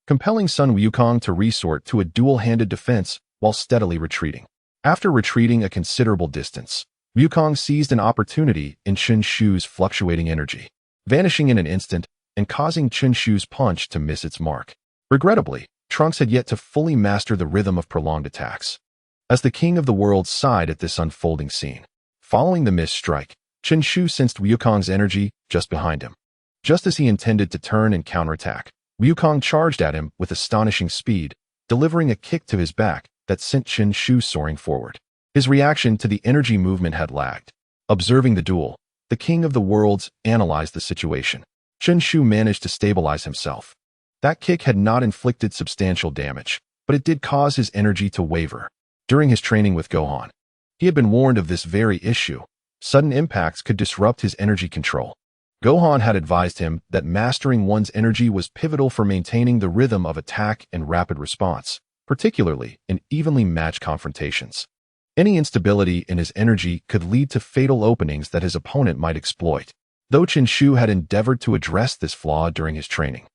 compelling Sun Wukong to resort to a dual-handed defense while steadily retreating. After retreating a considerable distance, Wukong seized an opportunity in Chen Shu's fluctuating energy, vanishing in an instant and causing Chen Shu's punch to miss its mark. Regrettably, Trunks had yet to fully master the rhythm of prolonged attacks. As the king of the world sighed at this unfolding scene, following the missed strike, Chen Shu sensed Wukong's energy just behind him. Just as he intended to turn and counterattack, Wukong charged at him with astonishing speed, delivering a kick to his back that sent Chen Shu soaring forward. His reaction to the energy movement had lagged. Observing the duel, the king of the worlds analyzed the situation. Chen Shu managed to stabilize himself. That kick had not inflicted substantial damage, but it did cause his energy to waver. During his training with Gohan, he had been warned of this very issue. Sudden impacts could disrupt his energy control. Gohan had advised him that mastering one's energy was pivotal for maintaining the rhythm of attack and rapid response, particularly in evenly matched confrontations. Any instability in his energy could lead to fatal openings that his opponent might exploit. Though Chen Shu had endeavored to address this flaw during his training,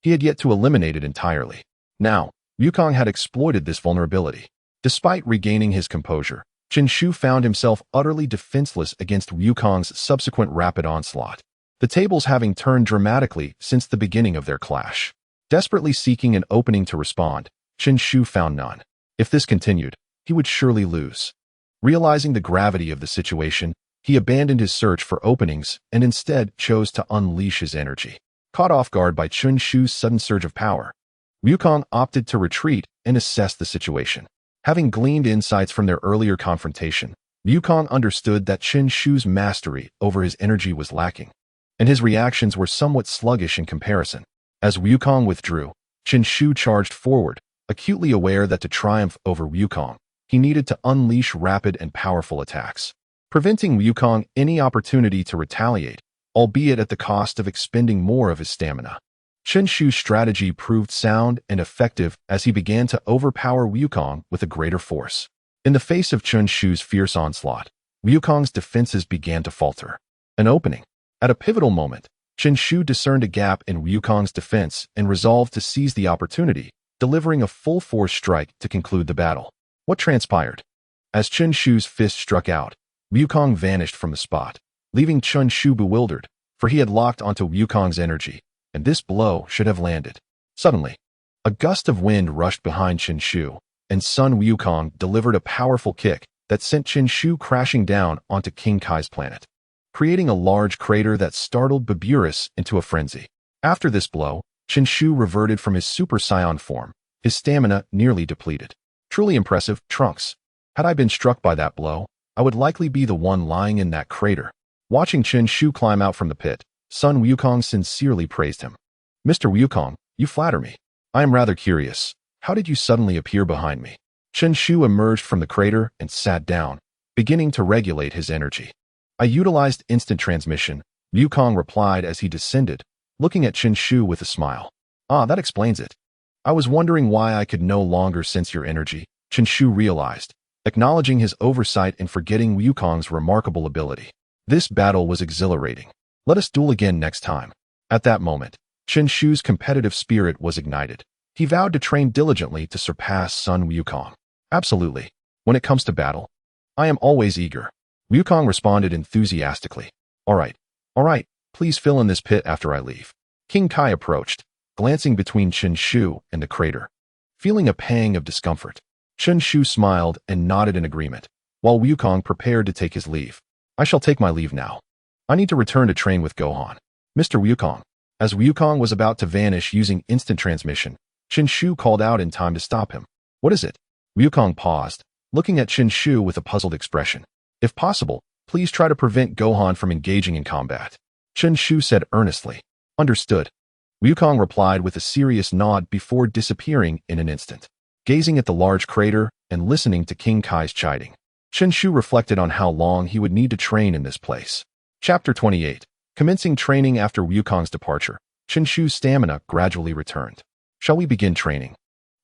he had yet to eliminate it entirely. Now, Wukong had exploited this vulnerability. Despite regaining his composure, Chen Shu found himself utterly defenseless against Wukong's subsequent rapid onslaught, the tables having turned dramatically since the beginning of their clash. Desperately seeking an opening to respond, Chen Shu found none. If this continued, he would surely lose. Realizing the gravity of the situation, he abandoned his search for openings and instead chose to unleash his energy. Caught off guard by Chen Shu's sudden surge of power, Wukong opted to retreat and assess the situation. Having gleaned insights from their earlier confrontation, Wukong understood that Chen Shu's mastery over his energy was lacking, and his reactions were somewhat sluggish in comparison. As Wukong withdrew, Chen Shu charged forward, acutely aware that to triumph over Wukong, he needed to unleash rapid and powerful attacks, preventing Wukong any opportunity to retaliate, albeit at the cost of expending more of his stamina. Chen Shu's strategy proved sound and effective as he began to overpower Wukong with a greater force. In the face of Chen Shu's fierce onslaught, Wukong's defenses began to falter. An opening. At a pivotal moment, Chen Shu discerned a gap in Wukong's defense and resolved to seize the opportunity, delivering a full-force strike to conclude the battle. What transpired? As Chen Shu's fist struck out, Wukong vanished from the spot, leaving Chen Shu bewildered, for he had locked onto Wukong's energy, and this blow should have landed. Suddenly, a gust of wind rushed behind Chen Shu, and Sun Wukong delivered a powerful kick that sent Chen Shu crashing down onto King Kai's planet, creating a large crater that startled Baburus into a frenzy. After this blow, Chen Shu reverted from his Super Saiyan form, his stamina nearly depleted. Truly impressive, Trunks. Had I been struck by that blow, I would likely be the one lying in that crater. Watching Chen Shu climb out from the pit, Sun Wukong sincerely praised him. Mr. Wukong, you flatter me. I am rather curious. How did you suddenly appear behind me? Chen Shu emerged from the crater and sat down, beginning to regulate his energy. I utilized instant transmission, Wukong replied as he descended, looking at Chen Shu with a smile. Ah, that explains it. I was wondering why I could no longer sense your energy, Chen Shu realized, acknowledging his oversight and forgetting Wukong's remarkable ability. This battle was exhilarating. Let us duel again next time. At that moment, Chen Shu's competitive spirit was ignited. He vowed to train diligently to surpass Sun Wukong. Absolutely. When it comes to battle, I am always eager. Wukong responded enthusiastically. All right, please fill in this pit after I leave. King Kai approached, glancing between Chen Shu and the crater. Feeling a pang of discomfort, Chen Shu smiled and nodded in agreement, while Wukong prepared to take his leave. I shall take my leave now. I need to return to train with Gohan. Mr. Wukong. As Wukong was about to vanish using instant transmission, Chen Shu called out in time to stop him. What is it? Wukong paused, looking at Chen Shu with a puzzled expression. If possible, please try to prevent Gohan from engaging in combat. Chen Shu said earnestly. Understood. Wukong replied with a serious nod before disappearing in an instant. Gazing at the large crater and listening to King Kai's chiding, Chen Shu reflected on how long he would need to train in this place. Chapter 28. Commencing training after Wukong's departure, Chen Shu's stamina gradually returned. Shall we begin training?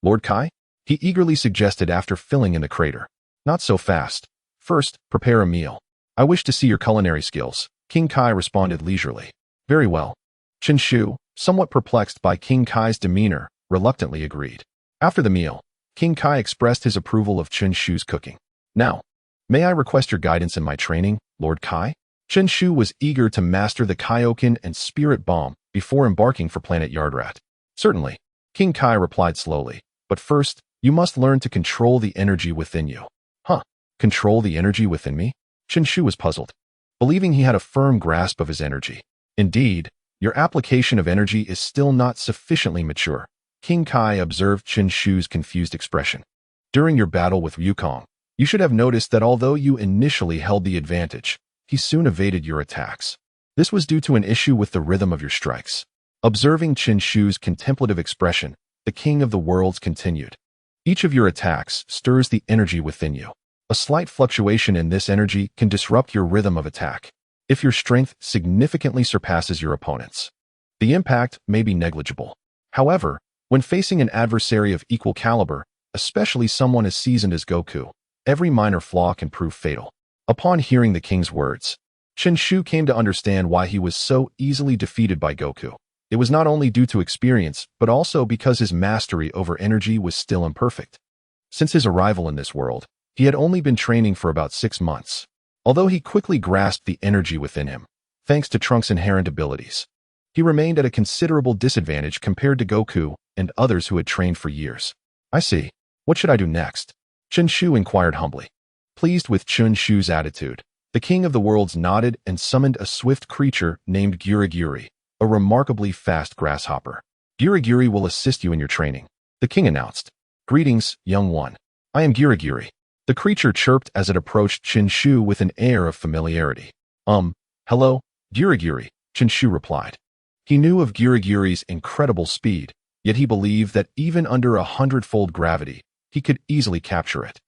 Lord Kai? He eagerly suggested after filling in the crater. Not so fast. First, prepare a meal. I wish to see your culinary skills, King Kai responded leisurely. Very well. Chen Shu, somewhat perplexed by King Kai's demeanor, reluctantly agreed. After the meal, King Kai expressed his approval of Chen Shu's cooking. Now, may I request your guidance in my training, Lord Kai? Chen Shu was eager to master the Kaioken and Spirit Bomb before embarking for Planet Yardrat. Certainly, King Kai replied slowly, but first, you must learn to control the energy within you. Huh, control the energy within me? Chen Shu was puzzled, believing he had a firm grasp of his energy. Indeed, your application of energy is still not sufficiently mature. King Kai observed Chen Shu's confused expression. During your battle with Wukong, you should have noticed that although you initially held the advantage, he soon evaded your attacks. This was due to an issue with the rhythm of your strikes. Observing Chen Shu's contemplative expression, the King of the Worlds continued. Each of your attacks stirs the energy within you. A slight fluctuation in this energy can disrupt your rhythm of attack. If your strength significantly surpasses your opponent's, the impact may be negligible. However, when facing an adversary of equal caliber, especially someone as seasoned as Goku, every minor flaw can prove fatal. Upon hearing the king's words, Chen Shu came to understand why he was so easily defeated by Goku. It was not only due to experience, but also because his mastery over energy was still imperfect. Since his arrival in this world, he had only been training for about 6 months. Although he quickly grasped the energy within him, thanks to Trunks' inherent abilities, he remained at a considerable disadvantage compared to Goku and others who had trained for years. I see. What should I do next? Chen Shu inquired humbly. Pleased with Chen Shu's attitude, the King of the Worlds nodded and summoned a swift creature named Guriguri, a remarkably fast grasshopper. Guriguri will assist you in your training, the king announced. Greetings, young one. I am Guriguri. The creature chirped as it approached Chen Shu with an air of familiarity. Hello, Guriguri, Chen Shu replied. He knew of Guriguri's incredible speed, yet he believed that even under 100-fold gravity, he could easily capture it.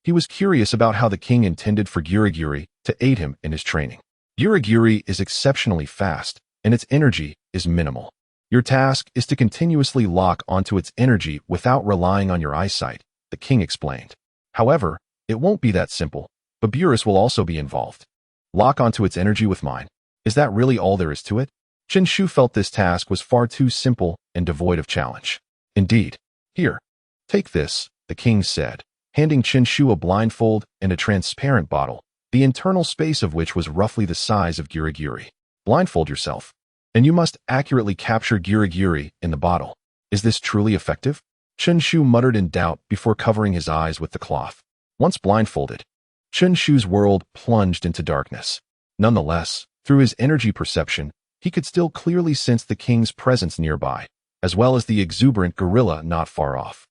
He was curious about how the king intended for Guriguri to aid him in his training. Guriguri is exceptionally fast, and its energy is minimal. Your task is to continuously lock onto its energy without relying on your eyesight, the king explained. However, it won't be that simple. Baburus will also be involved. Lock onto its energy with mine. Is that really all there is to it? Chen Shu felt this task was far too simple and devoid of challenge. Indeed. Here, take this, the king said, handing Chen Shu a blindfold and a transparent bottle, the internal space of which was roughly the size of Guriguri. Blindfold yourself, and you must accurately capture Guriguri in the bottle. Is this truly effective? Chen Shu muttered in doubt before covering his eyes with the cloth. Once blindfolded, Chen Shu's world plunged into darkness. Nonetheless, through his energy perception, he could still clearly sense the king's presence nearby, as well as the exuberant gorilla not far off.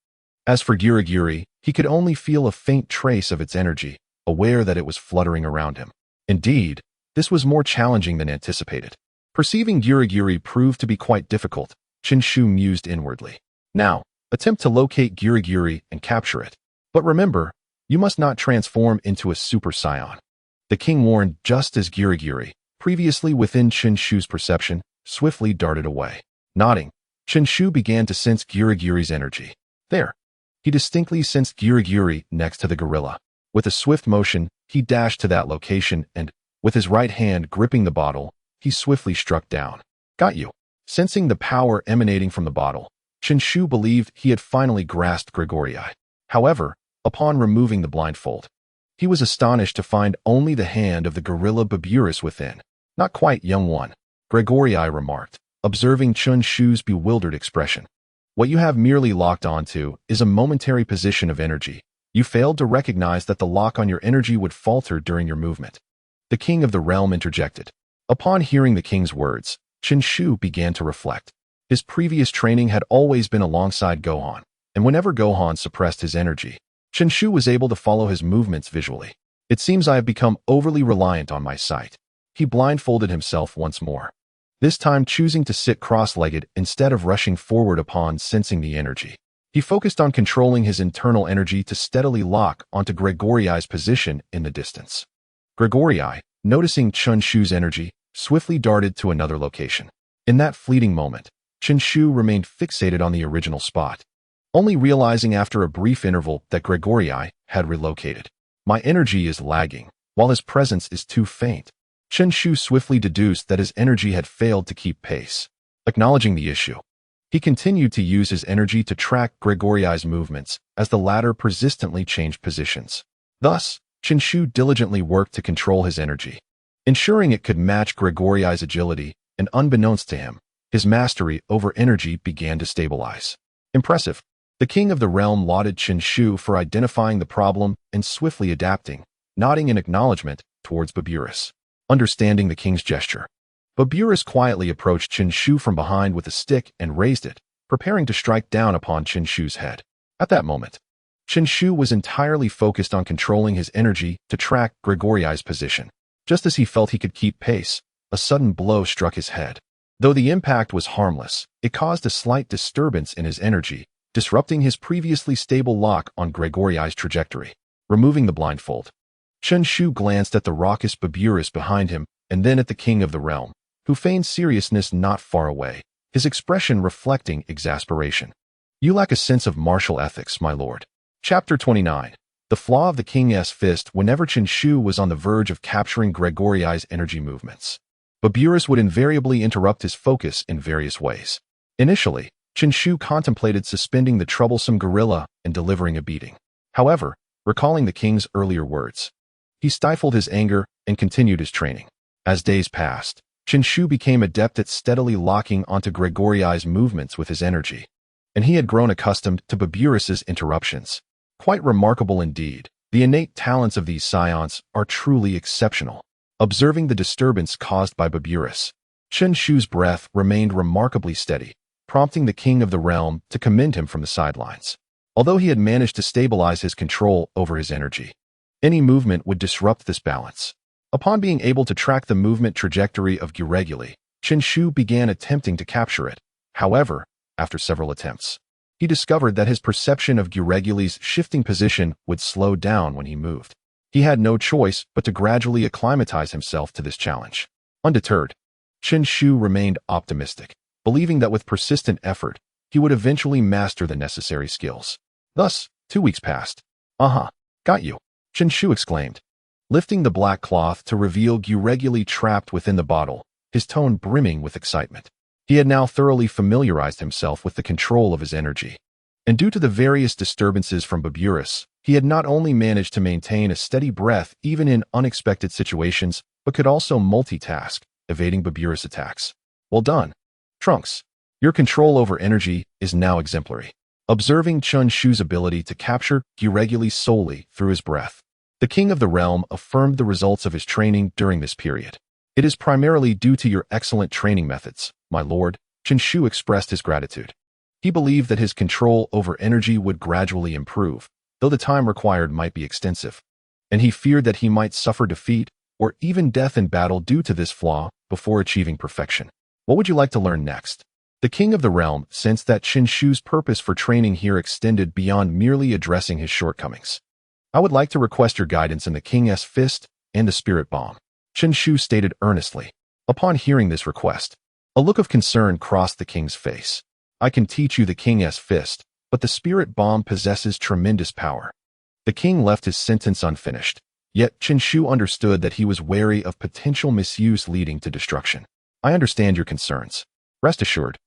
As for Guriguri, he could only feel a faint trace of its energy, aware that it was fluttering around him. Indeed, this was more challenging than anticipated. Perceiving Guriguri proved to be quite difficult, Chen Shu mused inwardly. Now, attempt to locate Guriguri and capture it. But remember, you must not transform into a Super Saiyan. The king warned just as Guriguri, previously within Chen Shu's perception, swiftly darted away. Nodding, Chen Shu began to sense Guriguri's energy. There. He distinctly sensed Guriguri next to the gorilla. With a swift motion, he dashed to that location and, with his right hand gripping the bottle, he swiftly struck down. Got you. Sensing the power emanating from the bottle, Chen Shu believed he had finally grasped Gregorii. However, upon removing the blindfold, he was astonished to find only the hand of the gorilla Baburus within. Not quite, young one, Gregorii remarked, observing Chen Shu's bewildered expression. What you have merely locked onto is a momentary position of energy. You failed to recognize that the lock on your energy would falter during your movement. The king of the realm interjected. Upon hearing the king's words, Chen Shu began to reflect. His previous training had always been alongside Gohan, and whenever Gohan suppressed his energy, Chen Shu was able to follow his movements visually. It seems I have become overly reliant on my sight. He blindfolded himself once more, this time choosing to sit cross-legged instead of rushing forward upon sensing the energy. He focused on controlling his internal energy to steadily lock onto Gregorii's position in the distance. Gregorii, noticing Chen Shu's energy, swiftly darted to another location. In that fleeting moment, Chen Shu remained fixated on the original spot, only realizing after a brief interval that Gregorii had relocated. My energy is lagging, while his presence is too faint. Chen Shu swiftly deduced that his energy had failed to keep pace. Acknowledging the issue, he continued to use his energy to track Gregorii's movements as the latter persistently changed positions. Thus, Chen Shu diligently worked to control his energy, ensuring it could match Gregorii's agility, and unbeknownst to him, his mastery over energy began to stabilize. Impressive. The king of the realm lauded Chen Shu for identifying the problem and swiftly adapting, nodding in acknowledgement towards Baburis. Understanding the king's gesture, Baburis quietly approached Chen Shu from behind with a stick and raised it, preparing to strike down upon Chen Shu's head. At that moment, Chen Shu was entirely focused on controlling his energy to track Gregorii's position. Just as he felt he could keep pace, a sudden blow struck his head. Though the impact was harmless, it caused a slight disturbance in his energy, disrupting his previously stable lock on Gregorii's trajectory. Removing the blindfold, Chen Shu glanced at the raucous Baburis behind him and then at the king of the realm, who feigned seriousness not far away, his expression reflecting exasperation. You lack a sense of martial ethics, my lord. Chapter 29. The flaw of the king's fist. Whenever Chen Shu was on the verge of capturing Gregorii's energy movements, Baburis would invariably interrupt his focus in various ways. Initially, Chen Shu contemplated suspending the troublesome gorilla and delivering a beating. However, recalling the king's earlier words, he stifled his anger and continued his training. As days passed, Chen Shu became adept at steadily locking onto Gregorii's movements with his energy, and he had grown accustomed to Baburis's interruptions. Quite remarkable indeed. The innate talents of these scions are truly exceptional. Observing the disturbance caused by Baburis, Chen Shu's breath remained remarkably steady, prompting the king of the realm to commend him from the sidelines. Although he had managed to stabilize his control over his energy, any movement would disrupt this balance. Upon being able to track the movement trajectory of Gregori, Chen Shu began attempting to capture it. However, after several attempts, he discovered that his perception of Gregori's shifting position would slow down when he moved. He had no choice but to gradually acclimatize himself to this challenge. Undeterred, Chen Shu remained optimistic, believing that with persistent effort, he would eventually master the necessary skills. Thus, 2 weeks passed. Got you, Chen Shu exclaimed, lifting the black cloth to reveal Gregori trapped within the bottle, his tone brimming with excitement. He had now thoroughly familiarized himself with the control of his energy, and due to the various disturbances from Baburis, he had not only managed to maintain a steady breath even in unexpected situations, but could also multitask, evading Baburis attacks. Well done, Trunks. Your control over energy is now exemplary. Observing Chen Shu's ability to capture Gregori solely through his breath, the king of the realm affirmed the results of his training during this period. It is primarily due to your excellent training methods, my lord. Chen Shu expressed his gratitude. He believed that his control over energy would gradually improve, though the time required might be extensive, and he feared that he might suffer defeat or even death in battle due to this flaw before achieving perfection. What would you like to learn next? The king of the realm sensed that Chen Shu's purpose for training here extended beyond merely addressing his shortcomings. I would like to request your guidance in the king's fist and the spirit bomb, Chen Shu stated earnestly. Upon hearing this request, a look of concern crossed the king's face. I can teach you the king's fist, but the spirit bomb possesses tremendous power. The king left his sentence unfinished, yet Chen Shu understood that he was wary of potential misuse leading to destruction. I understand your concerns. Rest assured,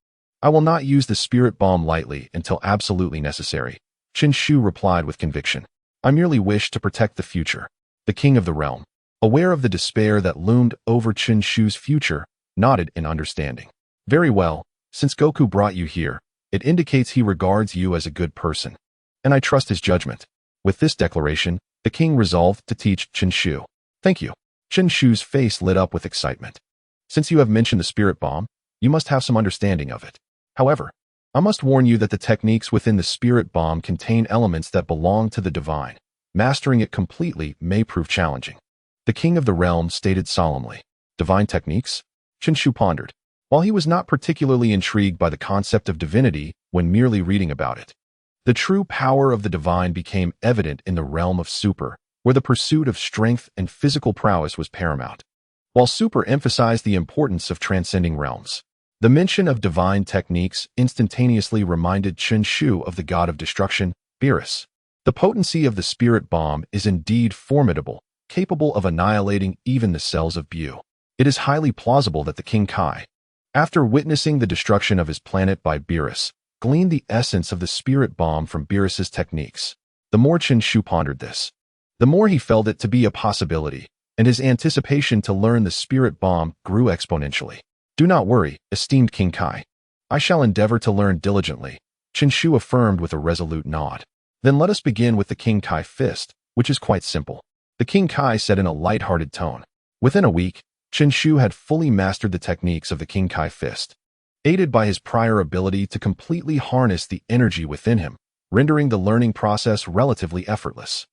I will not use the spirit bomb lightly until absolutely necessary, Chen Shu replied with conviction. I merely wish to protect the future. The king of the realm, aware of the despair that loomed over Chen Shu's future, nodded in understanding. Very well, since Goku brought you here, it indicates he regards you as a good person, and I trust his judgment. With this declaration, the king resolved to teach Chen Shu. Thank you. Chen Shu's face lit up with excitement. Since you have mentioned the spirit bomb, you must have some understanding of it. However, I must warn you that the techniques within the spirit bomb contain elements that belong to the divine. Mastering it completely may prove challenging. The king of the realm stated solemnly. Divine techniques? Chen Shu pondered. While he was not particularly intrigued by the concept of divinity when merely reading about it, the true power of the divine became evident in the realm of super, where the pursuit of strength and physical prowess was paramount. While super emphasized the importance of transcending realms, The mention of divine techniques instantaneously reminded Chen Shu of the god of destruction, Beerus. The potency of the spirit bomb is indeed formidable, capable of annihilating even the cells of Bu. It is highly plausible that the King Kai, after witnessing the destruction of his planet by Beerus, gleaned the essence of the spirit bomb from Beerus's techniques. The more Chen Shu pondered this, the more he felt it to be a possibility, and his anticipation to learn the spirit bomb grew exponentially. Do not worry, esteemed King Kai. I shall endeavor to learn diligently, Chen Shu affirmed with a resolute nod. Then let us begin with the King Kai fist, which is quite simple. The King Kai said in a light-hearted tone. Within a week, Chen Shu had fully mastered the techniques of the King Kai fist, aided by his prior ability to completely harness the energy within him, rendering the learning process relatively effortless.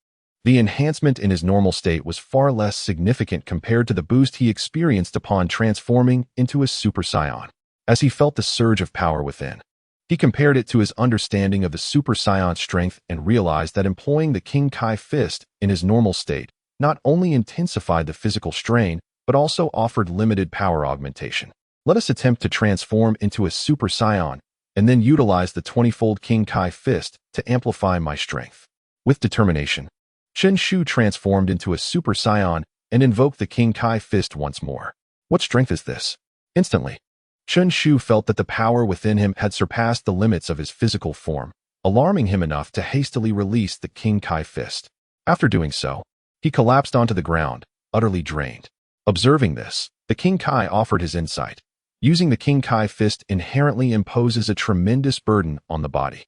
The enhancement in his normal state was far less significant compared to the boost he experienced upon transforming into a Super Saiyan. As he felt the surge of power within, he compared it to his understanding of the Super Saiyan strength and realized that employing the King Kai fist in his normal state not only intensified the physical strain, but also offered limited power augmentation. Let us attempt to transform into a Super Saiyan and then utilize the 20-fold King Kai fist to amplify my strength. With determination, Chen Shu transformed into a Super Saiyan and invoked the King Kai fist once more. What strength is this? Instantly, Chen Shu felt that the power within him had surpassed the limits of his physical form, alarming him enough to hastily release the King Kai fist. After doing so, he collapsed onto the ground, utterly drained. Observing this, the King Kai offered his insight. Using the King Kai fist inherently imposes a tremendous burden on the body.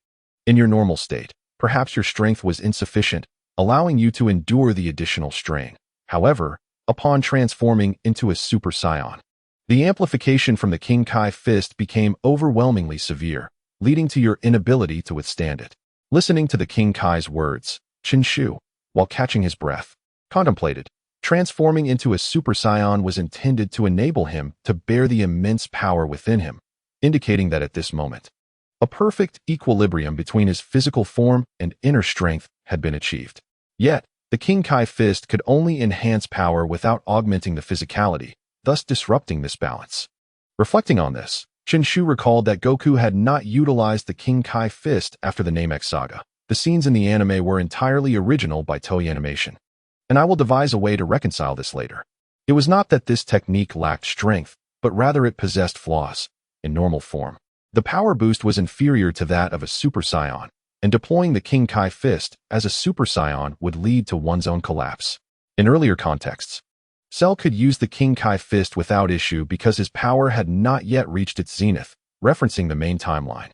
In your normal state, perhaps your strength was insufficient, allowing you to endure the additional strain. However, upon transforming into a Super Saiyan, the amplification from the King Kai fist became overwhelmingly severe, leading to your inability to withstand it. Listening to the King Kai's words, Chen Shu, while catching his breath, contemplated. Transforming into a Super Saiyan was intended to enable him to bear the immense power within him, indicating that at this moment, a perfect equilibrium between his physical form and inner strength had been achieved. Yet, the King Kai fist could only enhance power without augmenting the physicality, thus disrupting this balance. Reflecting on this, Chen Shu recalled that Goku had not utilized the King Kai fist after the Namek saga. The scenes in the anime were entirely original by Toei Animation, and I will devise a way to reconcile this later. It was not that this technique lacked strength, but rather it possessed flaws. In normal form, the power boost was inferior to that of a Super Saiyan, and deploying the King Kai fist as a Super Saiyan would lead to one's own collapse. In earlier contexts, Cell could use the King Kai fist without issue because his power had not yet reached its zenith, referencing the main timeline,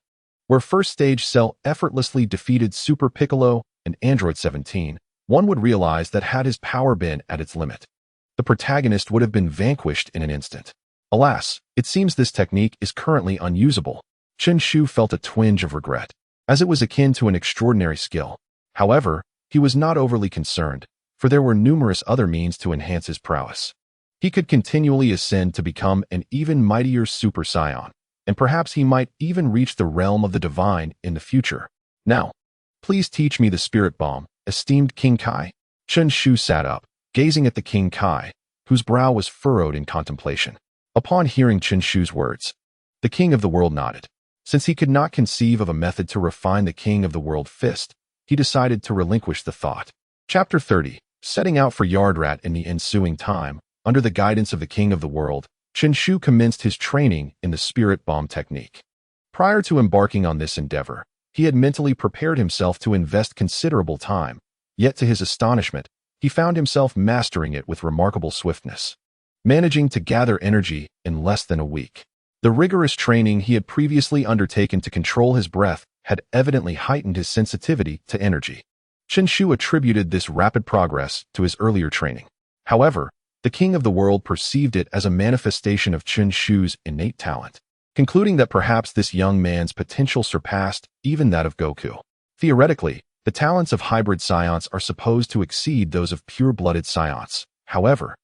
where first stage Cell effortlessly defeated Super Piccolo and Android 17, one would realize that had his power been at its limit, the protagonist would have been vanquished in an instant. Alas, it seems this technique is currently unusable. Chen Shu felt a twinge of regret, as it was akin to an extraordinary skill. However, he was not overly concerned, for there were numerous other means to enhance his prowess. He could continually ascend to become an even mightier Super Saiyan, and perhaps he might even reach the realm of the divine in the future. Now, please teach me the spirit bomb, esteemed King Kai. Chen Shu sat up, gazing at the King Kai, whose brow was furrowed in contemplation. Upon hearing Chen Shu's words, the King of the World nodded. Since he could not conceive of a method to refine the King of the World fist, he decided to relinquish the thought. Chapter 30. Setting out for Yardrat in the ensuing time, under the guidance of the King of the World, Chen Shu commenced his training in the spirit bomb technique. Prior to embarking on this endeavor, he had mentally prepared himself to invest considerable time, yet to his astonishment, he found himself mastering it with remarkable swiftness, managing to gather energy in less than a week. The rigorous training he had previously undertaken to control his breath had evidently heightened his sensitivity to energy. Chen Shu attributed this rapid progress to his earlier training. However, the King of the World perceived it as a manifestation of Chen Shu's innate talent, concluding that perhaps this young man's potential surpassed even that of Goku. Theoretically, the talents of hybrid Saiyans are supposed to exceed those of pure-blooded Saiyans. However,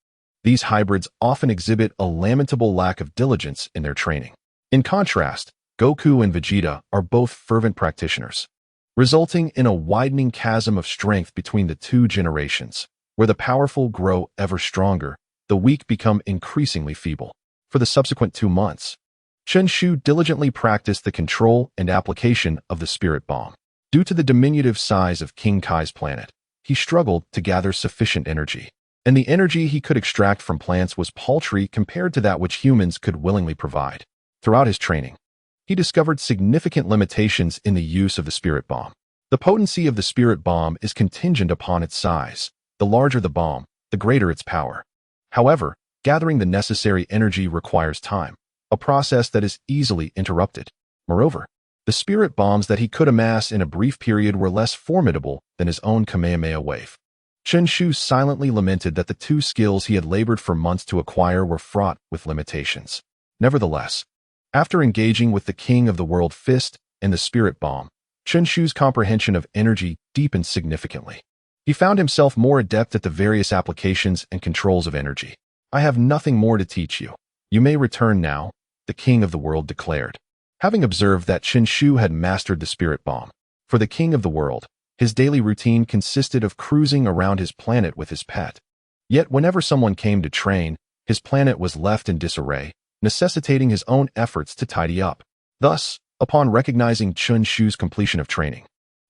these hybrids often exhibit a lamentable lack of diligence in their training. In contrast, Goku and Vegeta are both fervent practitioners, resulting in a widening chasm of strength between the two generations, where the powerful grow ever stronger, the weak become increasingly feeble. For the subsequent 2 months, Chen Shu diligently practiced the control and application of the spirit bomb. Due to the diminutive size of King Kai's planet, he struggled to gather sufficient energy, and the energy he could extract from plants was paltry compared to that which humans could willingly provide. Throughout his training, he discovered significant limitations in the use of the spirit bomb. The potency of the spirit bomb is contingent upon its size. The larger the bomb, the greater its power. However, gathering the necessary energy requires time, a process that is easily interrupted. Moreover, the spirit bombs that he could amass in a brief period were less formidable than his own Kamehameha wave. Chen Shu silently lamented that the two skills he had labored for months to acquire were fraught with limitations. Nevertheless, after engaging with the King of the World Fist and the spirit bomb, Chen Shu's comprehension of energy deepened significantly. He found himself more adept at the various applications and controls of energy. "I have nothing more to teach you. You may return now," the King of the World declared. Having observed that Chen Shu had mastered the spirit bomb, for the King of the World, his daily routine consisted of cruising around his planet with his pet. Yet whenever someone came to train, his planet was left in disarray, necessitating his own efforts to tidy up. Thus, upon recognizing Chen Shu's completion of training,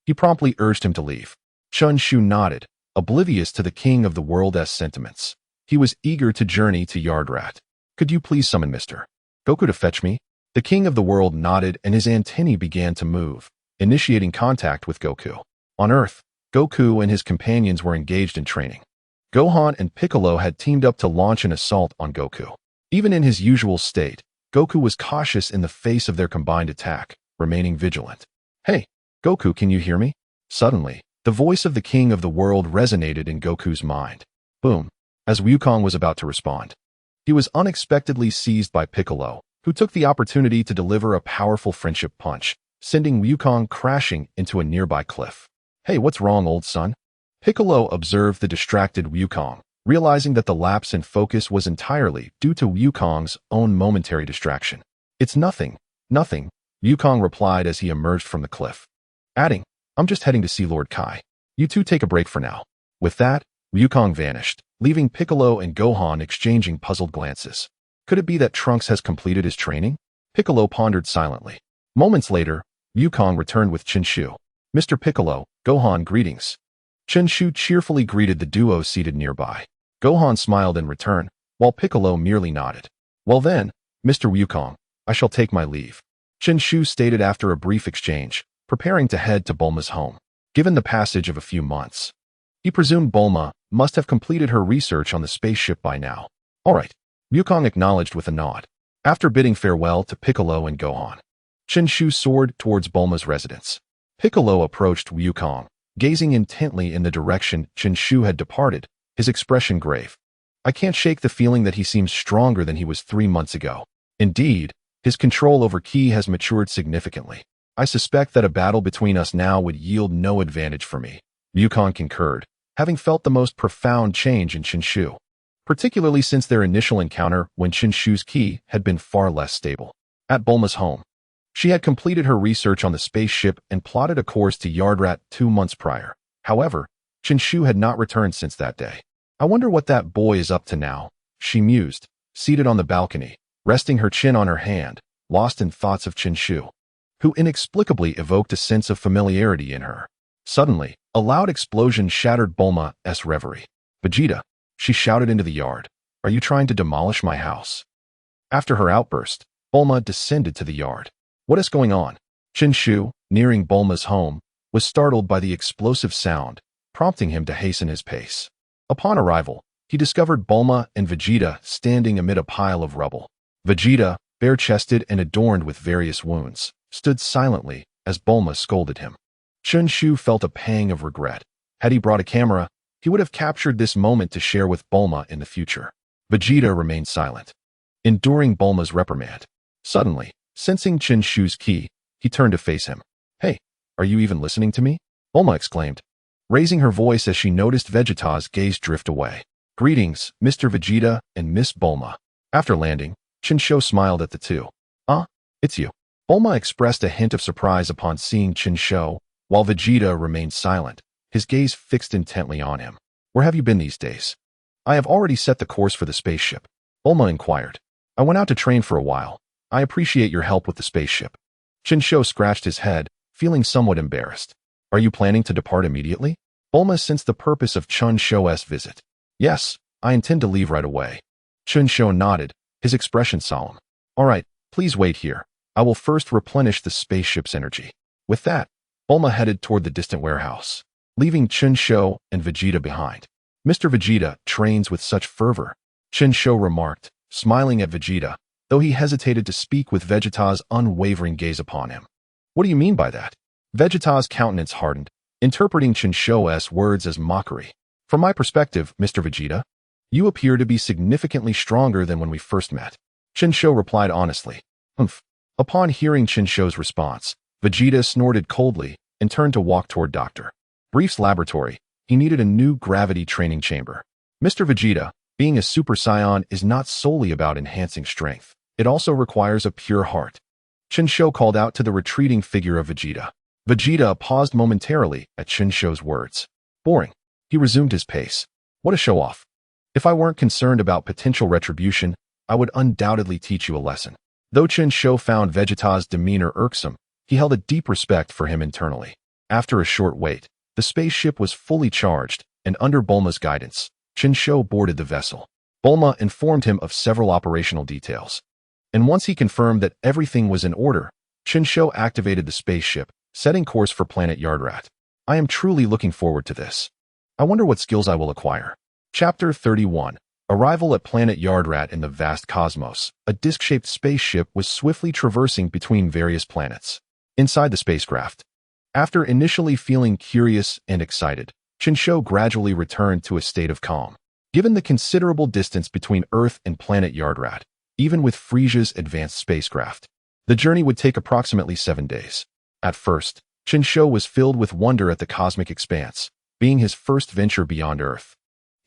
he promptly urged him to leave. Chen Shu nodded, oblivious to the King of the World's sentiments. He was eager to journey to Yardrat. "Could you please summon Mr. Goku to fetch me?" The King of the World nodded and his antennae began to move, initiating contact with Goku. On Earth, Goku and his companions were engaged in training. Gohan and Piccolo had teamed up to launch an assault on Goku. Even in his usual state, Goku was cautious in the face of their combined attack, remaining vigilant. "Hey, Goku, can you hear me?" Suddenly, the voice of the King of the World resonated in Goku's mind. Boom! As Wukong was about to respond, he was unexpectedly seized by Piccolo, who took the opportunity to deliver a powerful friendship punch, sending Wukong crashing into a nearby cliff. "Hey, what's wrong, old son?" Piccolo observed the distracted Wukong, realizing that the lapse in focus was entirely due to Wukong's own momentary distraction. "It's nothing, nothing," Wukong replied as he emerged from the cliff, adding, "I'm just heading to see Lord Kai. You two take a break for now." With that, Wukong vanished, leaving Piccolo and Gohan exchanging puzzled glances. Could it be that Trunks has completed his training? Piccolo pondered silently. Moments later, Wukong returned with Chen Shu. "Mr. Piccolo, Gohan, greetings." Chen Shu cheerfully greeted the duo seated nearby. Gohan smiled in return, while Piccolo merely nodded. "Well then, Mr. Wukong, I shall take my leave," Chen Shu stated after a brief exchange, preparing to head to Bulma's home. Given the passage of a few months, he presumed Bulma must have completed her research on the spaceship by now. "All right," Wukong acknowledged with a nod. After bidding farewell to Piccolo and Gohan, Chen Shu soared towards Bulma's residence. Piccolo approached Wukong, gazing intently in the direction Chen Shu had departed, his expression grave. "I can't shake the feeling that he seems stronger than he was 3 months ago. Indeed, his control over Ki has matured significantly. I suspect that a battle between us now would yield no advantage for me," Wukong concurred, having felt the most profound change in Chen Shu, particularly since their initial encounter when Chen Shu's Ki had been far less stable. At Bulma's home, she had completed her research on the spaceship and plotted a course to Yardrat 2 months prior. However, Chen Shu had not returned since that day. "I wonder what that boy is up to now," she mused, seated on the balcony, resting her chin on her hand, lost in thoughts of Chen Shu, who inexplicably evoked a sense of familiarity in her. Suddenly, a loud explosion shattered Bulma's reverie. "Vegeta," she shouted into the yard, "are you trying to demolish my house?" After her outburst, Bulma descended to the yard. "What is going on?" Chen Shu, nearing Bulma's home, was startled by the explosive sound, prompting him to hasten his pace. Upon arrival, he discovered Bulma and Vegeta standing amid a pile of rubble. Vegeta, bare-chested and adorned with various wounds, stood silently as Bulma scolded him. Chen Shu felt a pang of regret. Had he brought a camera, he would have captured this moment to share with Bulma in the future. Vegeta remained silent, enduring Bulma's reprimand. Suddenly, sensing Chen Shu's Ki, he turned to face him. "Hey, are you even listening to me?" Bulma exclaimed, raising her voice as she noticed Vegeta's gaze drift away. "Greetings, Mr. Vegeta and Miss Bulma." After landing, Chen Shu smiled at the two. It's you." Bulma expressed a hint of surprise upon seeing Chen Shu, while Vegeta remained silent, his gaze fixed intently on him. "Where have you been these days?" "I have already set the course for the spaceship," Bulma inquired. "I went out to train for a while. I appreciate your help with the spaceship. Chen Shu scratched his head, feeling somewhat embarrassed. Are you planning to depart immediately? Bulma sensed the purpose of Chen Shu's visit. Yes, I intend to leave right away. Chen Shu nodded, his expression solemn. All right, please wait here. I will first replenish the spaceship's energy. With that, Bulma headed toward the distant warehouse, leaving Chen Shu and Vegeta behind. Mr. Vegeta trains with such fervor, Chen Shu remarked, smiling at Vegeta, though he hesitated to speak with Vegeta's unwavering gaze upon him. What do you mean by that? Vegeta's countenance hardened, interpreting Chen Shu's words as mockery. From my perspective, Mr. Vegeta, you appear to be significantly stronger than when we first met. Chen Shu replied honestly. Humph. Upon hearing Chen Shu's response, Vegeta snorted coldly and turned to walk toward Dr. Brief's laboratory. He needed a new gravity training chamber. Mr. Vegeta, being a Super Saiyan is not solely about enhancing strength. It also requires a pure heart. Chen Shu called out to the retreating figure of Vegeta. Vegeta paused momentarily at Chen Shu's words. Boring. He resumed his pace. What a show-off. If I weren't concerned about potential retribution, I would undoubtedly teach you a lesson. Though Chen Shu found Vegeta's demeanor irksome, he held a deep respect for him internally. After a short wait, the spaceship was fully charged, and under Bulma's guidance, Chen Shu boarded the vessel. Bulma informed him of several operational details. And once he confirmed that everything was in order, Chen Shu activated the spaceship, setting course for planet Yardrat. I am truly looking forward to this. I wonder what skills I will acquire. Chapter 31. Arrival at planet Yardrat in the vast cosmos. A disc-shaped spaceship was swiftly traversing between various planets. Inside the spacecraft, after initially feeling curious and excited, Chen Shu gradually returned to a state of calm. Given the considerable distance between Earth and planet Yardrat, even with Frisia's advanced spacecraft, the journey would take approximately 7 days. At first, Chen Shu was filled with wonder at the cosmic expanse, being his first venture beyond Earth.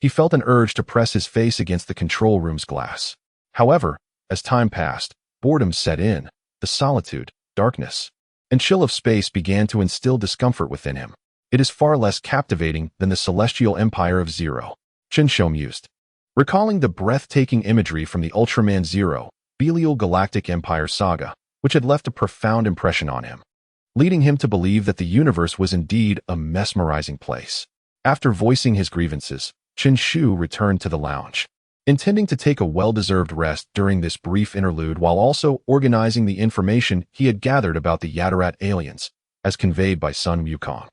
He felt an urge to press his face against the control room's glass. However, as time passed, boredom set in, the solitude, darkness, and chill of space began to instill discomfort within him. It is far less captivating than the celestial empire of Zero, Chen Shu mused. Recalling the breathtaking imagery from the Ultraman Zero, Belial Galactic Empire saga, which had left a profound impression on him, leading him to believe that the universe was indeed a mesmerizing place. After voicing his grievances, Chen Shu returned to the lounge, intending to take a well-deserved rest during this brief interlude while also organizing the information he had gathered about the Yadarat aliens, as conveyed by Son Gohan.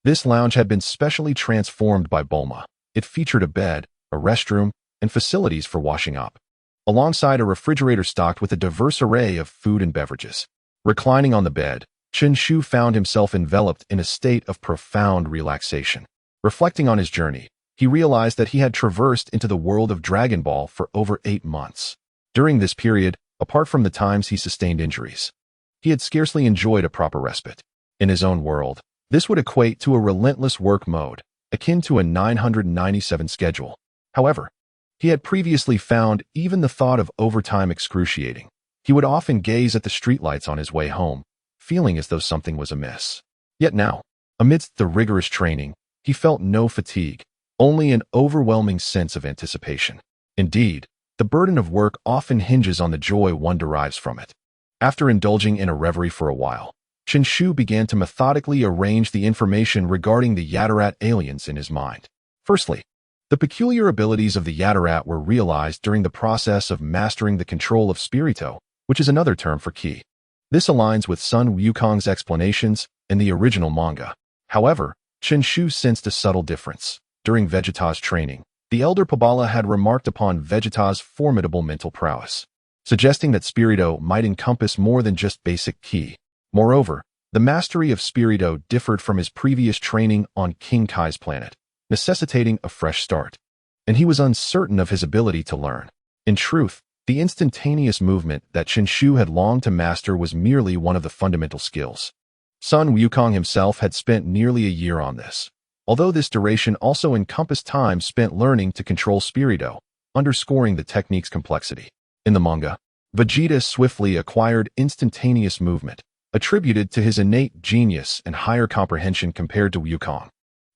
This lounge had been specially transformed by Bulma. It featured a bed, a restroom, and facilities for washing up, alongside a refrigerator stocked with a diverse array of food and beverages. Reclining on the bed, Chen Shu found himself enveloped in a state of profound relaxation. Reflecting on his journey, he realized that he had traversed into the world of Dragon Ball for over 8 months. During this period, apart from the times he sustained injuries, he had scarcely enjoyed a proper respite. In his own world, this would equate to a relentless work mode, akin to a 997 schedule. However, he had previously found even the thought of overtime excruciating. He would often gaze at the streetlights on his way home, feeling as though something was amiss. Yet now, amidst the rigorous training, he felt no fatigue, only an overwhelming sense of anticipation. Indeed, the burden of work often hinges on the joy one derives from it. After indulging in a reverie for a while, Chen Shu began to methodically arrange the information regarding the Yadarat aliens in his mind. Firstly, the peculiar abilities of the Yadarat were realized during the process of mastering the control of Spirito, which is another term for ki. This aligns with Son Wukong's explanations in the original manga. However, Chen Shu sensed a subtle difference. During Vegeta's training, the elder Pabala had remarked upon Vegeta's formidable mental prowess, suggesting that Spirito might encompass more than just basic ki. Moreover, the mastery of Spirito differed from his previous training on King Kai's planet, necessitating a fresh start, and he was uncertain of his ability to learn. In truth, the instantaneous movement that Chen Shu had longed to master was merely one of the fundamental skills. Son Wukong himself had spent nearly a year on this, although this duration also encompassed time spent learning to control Spirito, underscoring the technique's complexity. In the manga, Vegeta swiftly acquired instantaneous movement, attributed to his innate genius and higher comprehension compared to Wukong,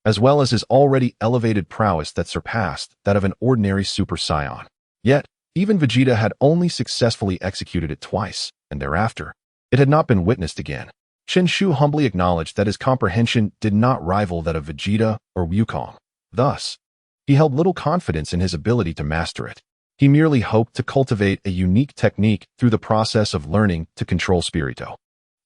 as well as his already elevated prowess that surpassed that of an ordinary Super Saiyan. Yet, Even Vegeta had only successfully executed it twice, and thereafter, it had not been witnessed again. Chen Shu humbly acknowledged that his comprehension did not rival that of Vegeta or Wukong. Thus, he held little confidence in his ability to master it. He merely hoped to cultivate a unique technique through the process of learning to control Spirito.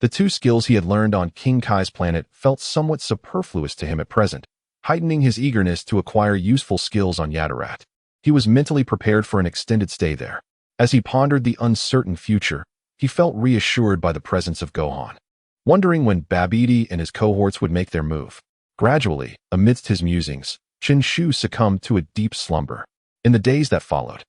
The two skills he had learned on King Kai's planet felt somewhat superfluous to him at present, heightening his eagerness to acquire useful skills on Yadarat. He was mentally prepared for an extended stay there. As he pondered the uncertain future, he felt reassured by the presence of Gohan. Wondering when Babidi and his cohorts would make their move. Gradually, amidst his musings, Chen Shu succumbed to a deep slumber. In the days that followed,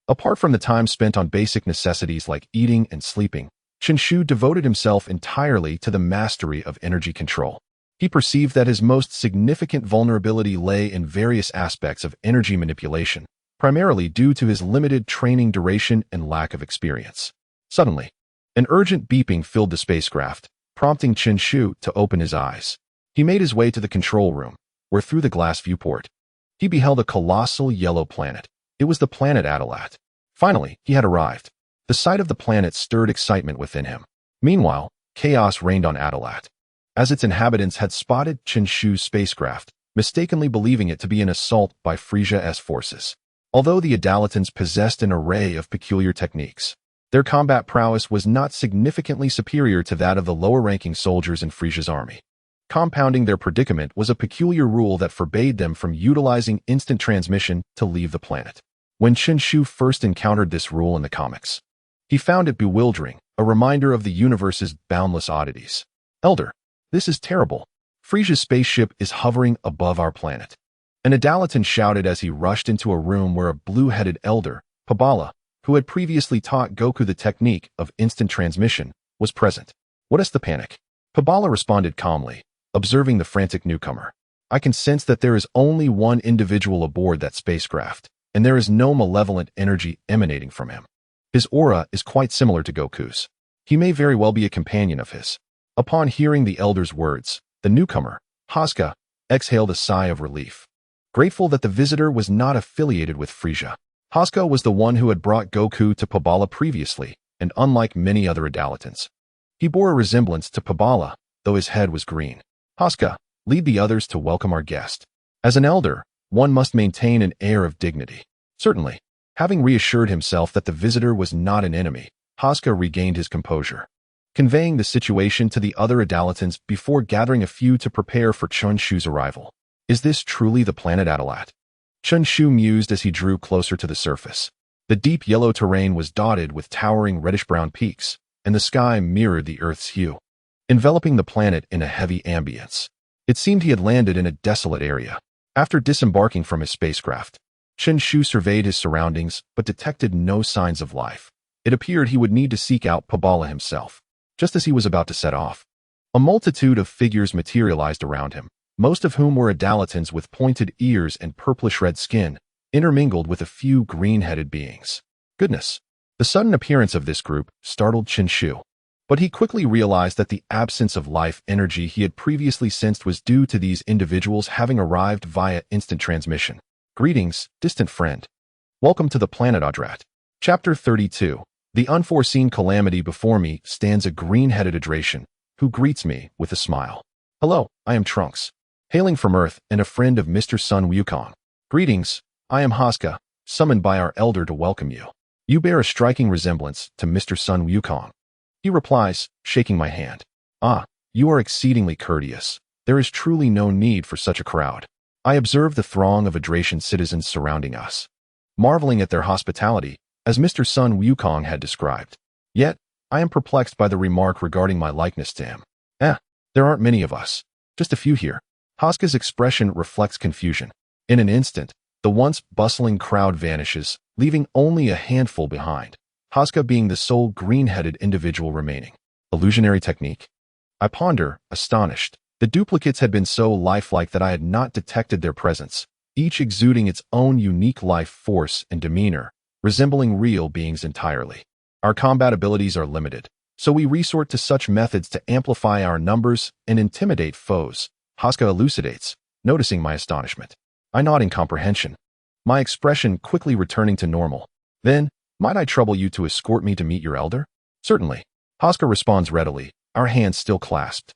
apart from the time spent on basic necessities like eating and sleeping, Chen Shu devoted himself entirely to the mastery of energy control. He perceived that his most significant vulnerability lay in various aspects of energy manipulation, primarily due to his limited training duration and lack of experience. Suddenly, an urgent beeping filled the spacecraft, prompting Chen Shu to open his eyes. He made his way to the control room, where through the glass viewport, he beheld a colossal yellow planet. It was the planet Adalat. Finally, he had arrived. The sight of the planet stirred excitement within him. Meanwhile, chaos reigned on Adalat, as its inhabitants had spotted Chen Shu's spacecraft, mistakenly believing it to be an assault by Frisia's forces. Although the Adalatans possessed an array of peculiar techniques, their combat prowess was not significantly superior to that of the lower-ranking soldiers in Frisia's army. Compounding their predicament was a peculiar rule that forbade them from utilizing instant transmission to leave the planet. When Chen Shu first encountered this rule in the comics, he found it bewildering, a reminder of the universe's boundless oddities. Elder, this is terrible. Frisia's spaceship is hovering above our planet. An Adalatan shouted as he rushed into a room where a blue-headed elder, Pabala, who had previously taught Goku the technique of instant transmission, was present. What is the panic? Pabala responded calmly, observing the frantic newcomer. I can sense that there is only one individual aboard that spacecraft, and there is no malevolent energy emanating from him. His aura is quite similar to Goku's. He may very well be a companion of his. Upon hearing the elder's words, the newcomer, Haska, exhaled a sigh of relief. Grateful that the visitor was not affiliated with Frisia. Haska was the one who had brought Goku to Pabala previously, and unlike many other Adalatans, he bore a resemblance to Pabala, though his head was green. Haska, lead the others to welcome our guest. As an elder, one must maintain an air of dignity. Certainly, having reassured himself that the visitor was not an enemy, Haska regained his composure, conveying the situation to the other Adalatans before gathering a few to prepare for Chen Shu's arrival. Is this truly the planet Adalat? Chen Shu mused as he drew closer to the surface. The deep yellow terrain was dotted with towering reddish-brown peaks, and the sky mirrored the Earth's hue, enveloping the planet in a heavy ambience. It seemed he had landed in a desolate area. After disembarking from his spacecraft, Chen Shu surveyed his surroundings but detected no signs of life. It appeared he would need to seek out Pabala himself. Just as he was about to set off, a multitude of figures materialized around him, most of whom were Adalatans with pointed ears and purplish-red skin, intermingled with a few green-headed beings. Goodness! The sudden appearance of this group startled Chen Shu, but he quickly realized that the absence of life energy he had previously sensed was due to these individuals having arrived via instant transmission. Greetings, distant friend. Welcome to the planet Adrat. Chapter 32. The unforeseen calamity before me stands a green-headed Adration, who greets me with a smile. Hello, I am Trunks, hailing from Earth and a friend of Mr. Son Wukong. Greetings, I am Haska, summoned by our elder to welcome you. You bear a striking resemblance to Mr. Son Wukong. He replies, shaking my hand. Ah, you are exceedingly courteous. There is truly no need for such a crowd. I observe the throng of Adration citizens surrounding us, marveling at their hospitality, as Mr. Son Wukong had described. Yet, I am perplexed by the remark regarding my likeness to him. There aren't many of us. Just a few here. Haska's expression reflects confusion. In an instant, the once bustling crowd vanishes, leaving only a handful behind, Haska being the sole green-headed individual remaining. Illusionary technique? I ponder, astonished. The duplicates had been so lifelike that I had not detected their presence, each exuding its own unique life force and demeanor, resembling real beings entirely. Our combat abilities are limited, so we resort to such methods to amplify our numbers and intimidate foes, Haska elucidates, noticing my astonishment. I nod in comprehension, my expression quickly returning to normal. Then, Might I trouble you to escort me to meet your elder? Certainly. Haska responds readily, our hands still clasped.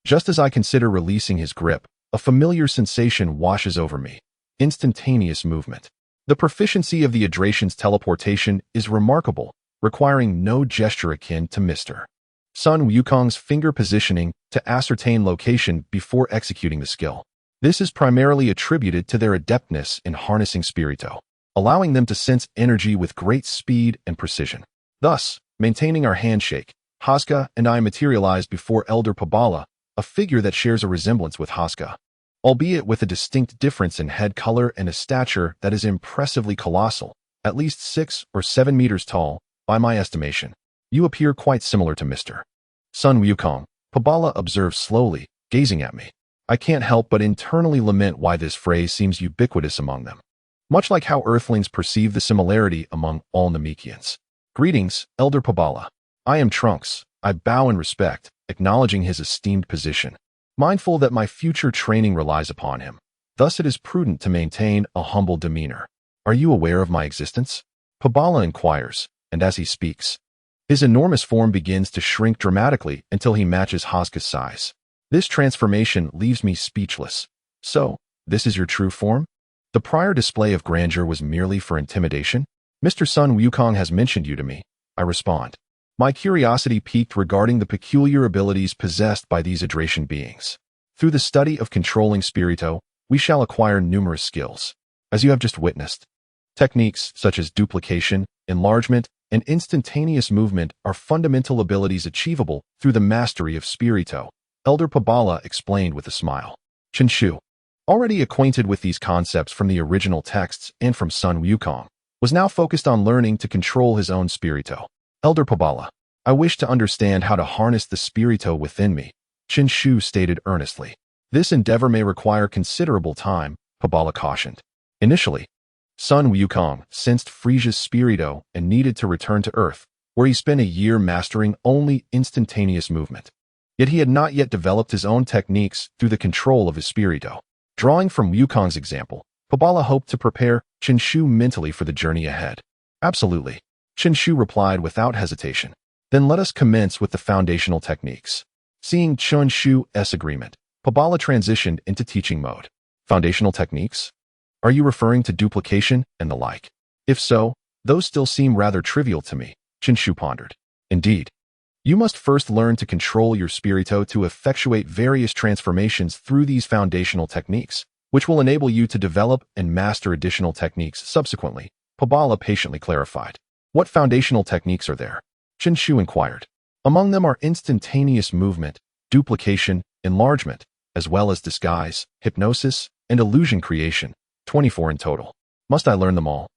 Just as I consider releasing his grip, a familiar sensation washes over me. Instantaneous movement. The proficiency of the Adracian's teleportation is remarkable, requiring no gesture akin to Mr. Son Wukong's finger positioning to ascertain location before executing the skill. This is primarily attributed to their adeptness in harnessing Spirito, allowing them to sense energy with great speed and precision. Thus, maintaining our handshake, Haska and I materialized before Elder Pabala, a figure that shares a resemblance with Haska, albeit with a distinct difference in head color and a stature that is impressively colossal, at least 6 or 7 meters tall, by my estimation. You appear quite similar to Mr. Son Wukong, Pabala observed slowly, gazing at me. I can't help but internally lament why this phrase seems ubiquitous among them. Much like how Earthlings perceive the similarity among all Namekians. Greetings, Elder Pabala. I am Trunks. I bow in respect, acknowledging his esteemed position, mindful that my future training relies upon him. Thus it is prudent to maintain a humble demeanor. Are you aware of my existence? Pabala inquires, and as he speaks, his enormous form begins to shrink dramatically until he matches Haska's size. This transformation leaves me speechless. So, this is your true form? The prior display of grandeur was merely for intimidation? Mr. Son Wukong has mentioned you to me, I respond. My curiosity piqued regarding the peculiar abilities possessed by these Adracian beings. Through the study of controlling Spirito, we shall acquire numerous skills, as you have just witnessed. Techniques such as duplication, enlargement, and instantaneous movement are fundamental abilities achievable through the mastery of Spirito, Elder Pabala explained with a smile. Chen Shu, already acquainted with these concepts from the original texts and from Son Wukong, was now focused on learning to control his own Spirito. Elder Pabala, I wish to understand how to harness the Spirito within me, Chen Shu stated earnestly. This endeavor may require considerable time, Pabala cautioned. Initially, Son Wukong sensed Frisia's Spirito and needed to return to Earth, where he spent a year mastering only instantaneous movement. Yet he had not yet developed his own techniques through the control of his Spirito. Drawing from Wukong's example, Pabala hoped to prepare Chen Shu mentally for the journey ahead. Absolutely, Chen Shu replied without hesitation. Then let us commence with the foundational techniques. Seeing Chen Shu's agreement, Pabala transitioned into teaching mode. Foundational techniques? Are you referring to duplication and the like? If so, those still seem rather trivial to me, Chen Shu pondered. Indeed. You must first learn to control your Spirito to effectuate various transformations through these foundational techniques, which will enable you to develop and master additional techniques subsequently, Pabala patiently clarified. What foundational techniques are there? Chen Shu inquired. Among them are instantaneous movement, duplication, enlargement, as well as disguise, hypnosis, and illusion creation, 24 in total. Must I learn them all?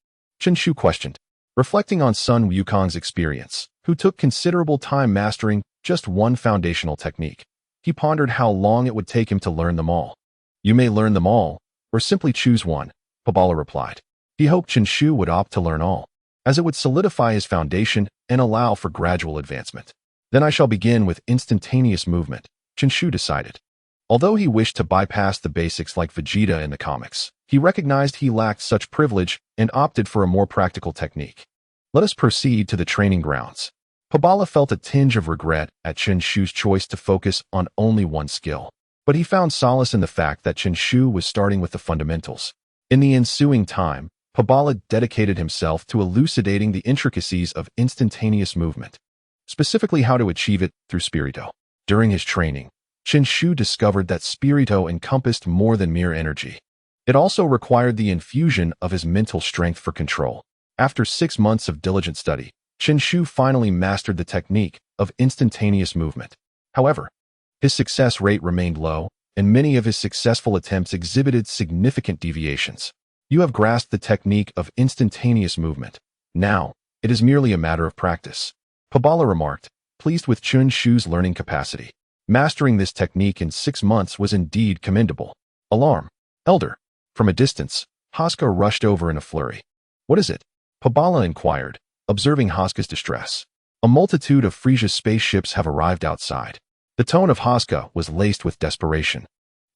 Chen Shu questioned, reflecting on Son Wukong's experience, who took considerable time mastering just one foundational technique. He pondered how long it would take him to learn them all. You may learn them all, or simply choose one, Pabala replied. He hoped Chen Shu would opt to learn all, as it would solidify his foundation and allow for gradual advancement. Then I shall begin with instantaneous movement, Chen Shu decided. Although he wished to bypass the basics like Vegeta in the comics, he recognized he lacked such privilege and opted for a more practical technique. Let us proceed to the training grounds. Pabala felt a tinge of regret at Chen Shu's choice to focus on only one skill, but he found solace in the fact that Chen Shu was starting with the fundamentals. In the ensuing time, Pabala dedicated himself to elucidating the intricacies of instantaneous movement, specifically how to achieve it through Spirito. During his training, Chen Shu discovered that Spirito encompassed more than mere energy. It also required the infusion of his mental strength for control. After 6 months of diligent study, Chen Shu finally mastered the technique of instantaneous movement. However, his success rate remained low, and many of his successful attempts exhibited significant deviations. You have grasped the technique of instantaneous movement. Now, it is merely a matter of practice. Pabala remarked, pleased with Chen Shu's learning capacity. Mastering this technique in 6 months was indeed commendable. Alarm. Elder. From a distance, Haska rushed over in a flurry. What is it? Pabala inquired, observing Haska's distress. A multitude of Frisia's spaceships have arrived outside. The tone of Haska was laced with desperation,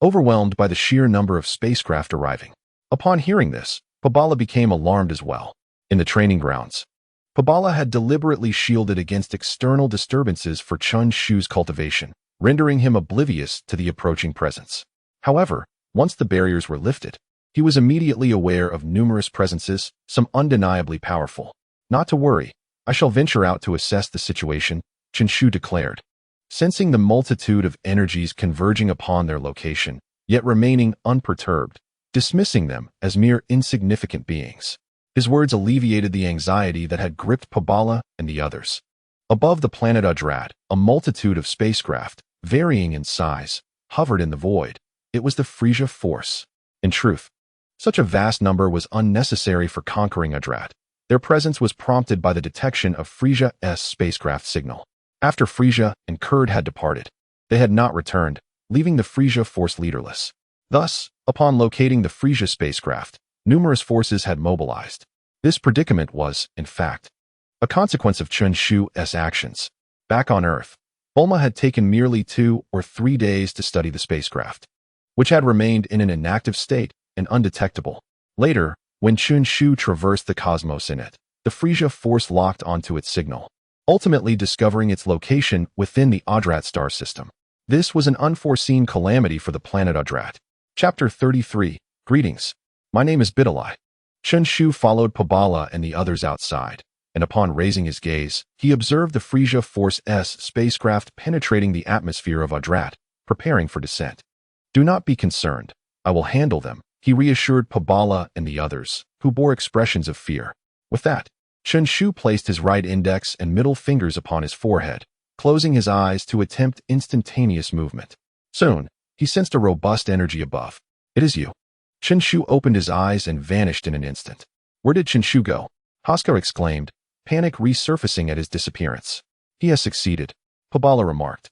overwhelmed by the sheer number of spacecraft arriving. Upon hearing this, Pabala became alarmed as well. In the training grounds, Pabala had deliberately shielded against external disturbances for Chen Shu's cultivation, rendering him oblivious to the approaching presence. However, once the barriers were lifted, he was immediately aware of numerous presences, some undeniably powerful. Not to worry, I shall venture out to assess the situation, Chen Shu declared. Sensing the multitude of energies converging upon their location, yet remaining unperturbed, dismissing them as mere insignificant beings. His words alleviated the anxiety that had gripped Pabala and the others. Above the planet Udrat, a multitude of spacecraft, varying in size, hovered in the void. It was the Frisia Force. In truth, such a vast number was unnecessary for conquering Udrat. Their presence was prompted by the detection of Frisia's spacecraft signal. After Frisia and Kurd had departed, they had not returned, leaving the Frisia Force leaderless. Thus, upon locating the Frisia spacecraft, numerous forces had mobilized. This predicament was, in fact, a consequence of Chen Shu's actions. Back on Earth, Bulma had taken merely 2 or 3 days to study the spacecraft, which had remained in an inactive state and undetectable. Later, when Chen Shu traversed the cosmos in it, the Frisia Force locked onto its signal, ultimately discovering its location within the Udrat star system. This was an unforeseen calamity for the planet Udrat. Chapter 33. Greetings. My name is Bidalai. Chen Shu followed Pabala and the others outside, and upon raising his gaze, he observed the Frisia Force's spacecraft penetrating the atmosphere of Udrat, preparing for descent. Do not be concerned. I will handle them, he reassured Pabala and the others, who bore expressions of fear. With that, Chen Shu placed his right index and middle fingers upon his forehead, closing his eyes to attempt instantaneous movement. Soon, he sensed a robust energy above. It is you. Chen Shu opened his eyes and vanished in an instant. Where did Chen Shu go? Haska exclaimed, panic resurfacing at his disappearance. He has succeeded, Pabala remarked,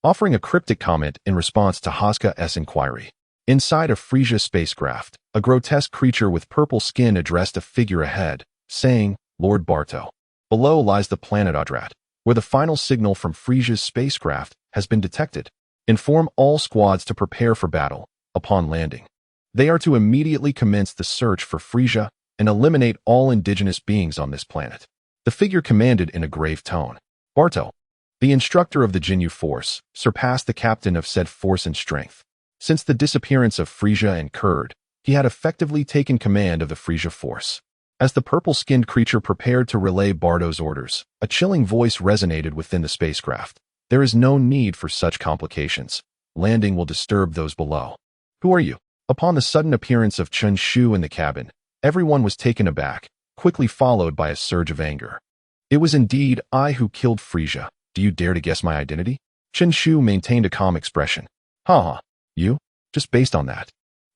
offering a cryptic comment in response to Haska's inquiry. Inside a Frisia spacecraft, a grotesque creature with purple skin addressed a figure ahead, saying, Lord Barto. Below lies the planet Udrat, where the final signal from Frisia's spacecraft has been detected. Inform all squads to prepare for battle. Upon landing, they are to immediately commence the search for Frisia and eliminate all indigenous beings on this planet. The figure commanded in a grave tone. Barto, the instructor of the Jinyu Force, surpassed the captain of said force in strength. Since the disappearance of Frisia and Kurd, he had effectively taken command of the Frisia Force. As the purple-skinned creature prepared to relay Barto's orders, a chilling voice resonated within the spacecraft. There is no need for such complications. Landing will disturb those below. Who are you? Upon the sudden appearance of Chen Shu in the cabin, everyone was taken aback, quickly followed by a surge of anger. It was indeed I who killed Frisia. Do you dare to guess my identity? Chen Shu maintained a calm expression. Ha. You? Just based on that.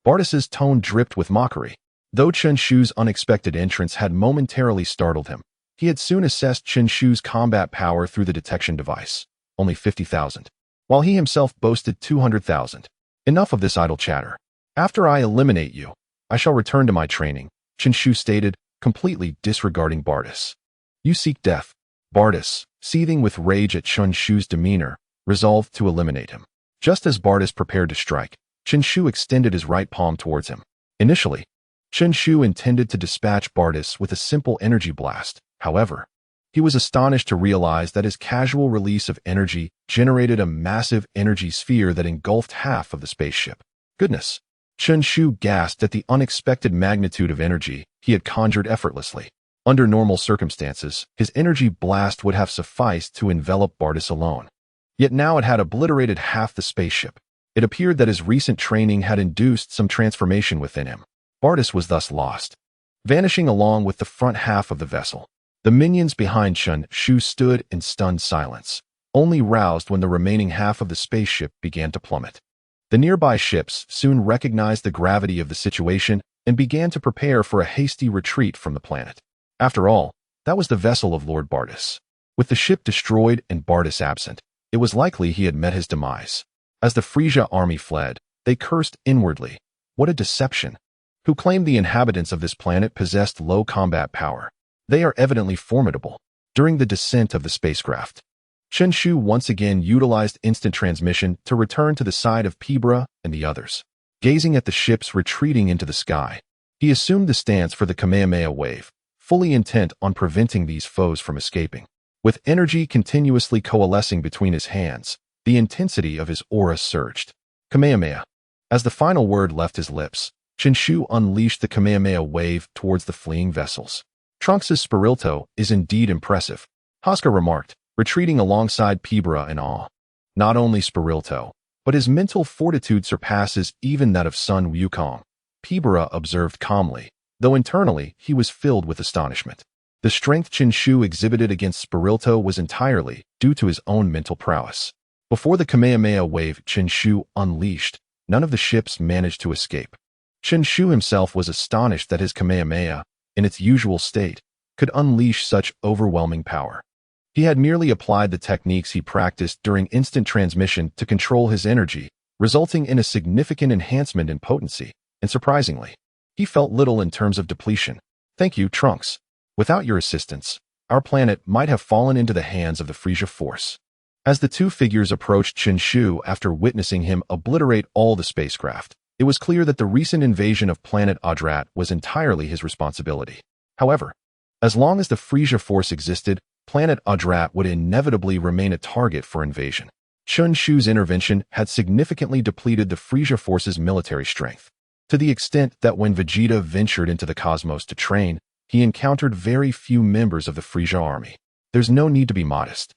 Bartis's tone dripped with mockery. Though Chen Shu's unexpected entrance had momentarily startled him, he had soon assessed Chen Shu's combat power through the detection device. Only 50,000. While he himself boasted 200,000. Enough of this idle chatter. After I eliminate you, I shall return to my training, Chen Shu stated, completely disregarding Bartis. You seek death. Bartis, seething with rage at Chen Shu's demeanor, resolved to eliminate him. Just as Bartis prepared to strike, Chen Shu extended his right palm towards him. Initially, Chen Shu intended to dispatch Bartis with a simple energy blast. However, he was astonished to realize that his casual release of energy generated a massive energy sphere that engulfed half of the spaceship. Goodness! Chen Shu gasped at the unexpected magnitude of energy he had conjured effortlessly. Under normal circumstances, his energy blast would have sufficed to envelop Bartis alone. Yet now it had obliterated half the spaceship. It appeared that his recent training had induced some transformation within him. Bartis was thus lost, vanishing along with the front half of the vessel. The minions behind Chen Shu stood in stunned silence, only roused when the remaining half of the spaceship began to plummet. The nearby ships soon recognized the gravity of the situation and began to prepare for a hasty retreat from the planet. After all, that was the vessel of Lord Bartis. With the ship destroyed and Bartis absent, it was likely he had met his demise. As the Frisia army fled, they cursed inwardly. What a deception! Who claimed the inhabitants of this planet possessed low combat power? They are evidently formidable. During the descent of the spacecraft, Chen Shu once again utilized instant transmission to return to the side of Pibra and the others. Gazing at the ships retreating into the sky, he assumed the stance for the Kamehameha wave, fully intent on preventing these foes from escaping. With energy continuously coalescing between his hands, the intensity of his aura surged. Kamehameha. As the final word left his lips, Chen Shu unleashed the Kamehameha wave towards the fleeing vessels. Trunks' Spirilto is indeed impressive, Haska remarked, retreating alongside Pibera in awe. Not only Spirilto, but his mental fortitude surpasses even that of Sun Wukong, Pibera observed calmly, though internally he was filled with astonishment. The strength Chen Shu exhibited against Spirilto was entirely due to his own mental prowess. Before the Kamehameha wave Chen Shu unleashed, none of the ships managed to escape. Chen Shu himself was astonished that his Kamehameha, in its usual state, could unleash such overwhelming power. He had merely applied the techniques he practiced during instant transmission to control his energy, resulting in a significant enhancement in potency, and surprisingly, he felt little in terms of depletion. Thank you, Trunks. Without your assistance, our planet might have fallen into the hands of the Frisia force. As the two figures approached Chen Shu after witnessing him obliterate all the spacecraft, it was clear that the recent invasion of planet Adrat was entirely his responsibility. However, as long as the Frisia force existed, planet Adrat would inevitably remain a target for invasion. Chen Shu's intervention had significantly depleted the Frisia force's military strength, to the extent that when Vegeta ventured into the cosmos to train, he encountered very few members of the Frisia army. There's no need to be modest.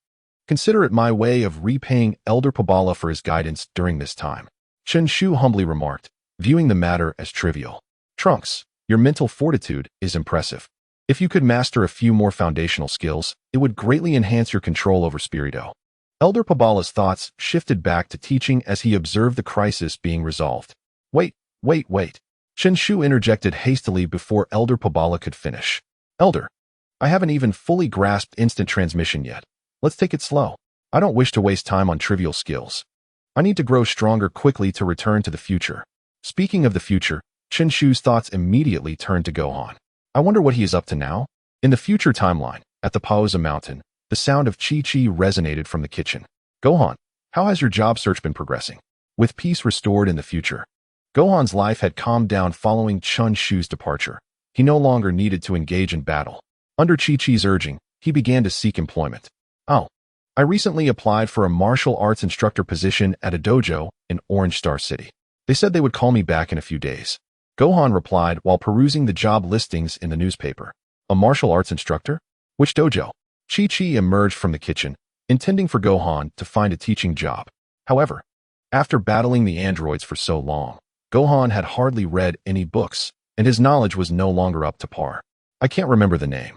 Consider it my way of repaying Elder Pabala for his guidance during this time, Chen Shu humbly remarked, viewing the matter as trivial. Trunks, your mental fortitude is impressive. If you could master a few more foundational skills, it would greatly enhance your control over Spirito. Elder Pabala's thoughts shifted back to teaching as he observed the crisis being resolved. Wait. Chen Shu interjected hastily before Elder Pabala could finish. Elder, I haven't even fully grasped instant transmission yet. Let's take it slow. I don't wish to waste time on trivial skills. I need to grow stronger quickly to return to the future. Speaking of the future, Chen Shu's thoughts immediately turned to Gohan. I wonder what he is up to now? In the future timeline, at the Pauza Mountain, the sound of Chi-Chi resonated from the kitchen. Gohan, how has your job search been progressing? With peace restored in the future, Gohan's life had calmed down following Chen Shu's departure. He no longer needed to engage in battle. Under Chi-Chi's urging, he began to seek employment. Oh, I recently applied for a martial arts instructor position at a dojo in Orange Star City. They said they would call me back in a few days. Gohan replied while perusing the job listings in the newspaper. A martial arts instructor? Which dojo? Chi-Chi emerged from the kitchen, intending for Gohan to find a teaching job. However, after battling the androids for so long, Gohan had hardly read any books, and his knowledge was no longer up to par. I can't remember the name,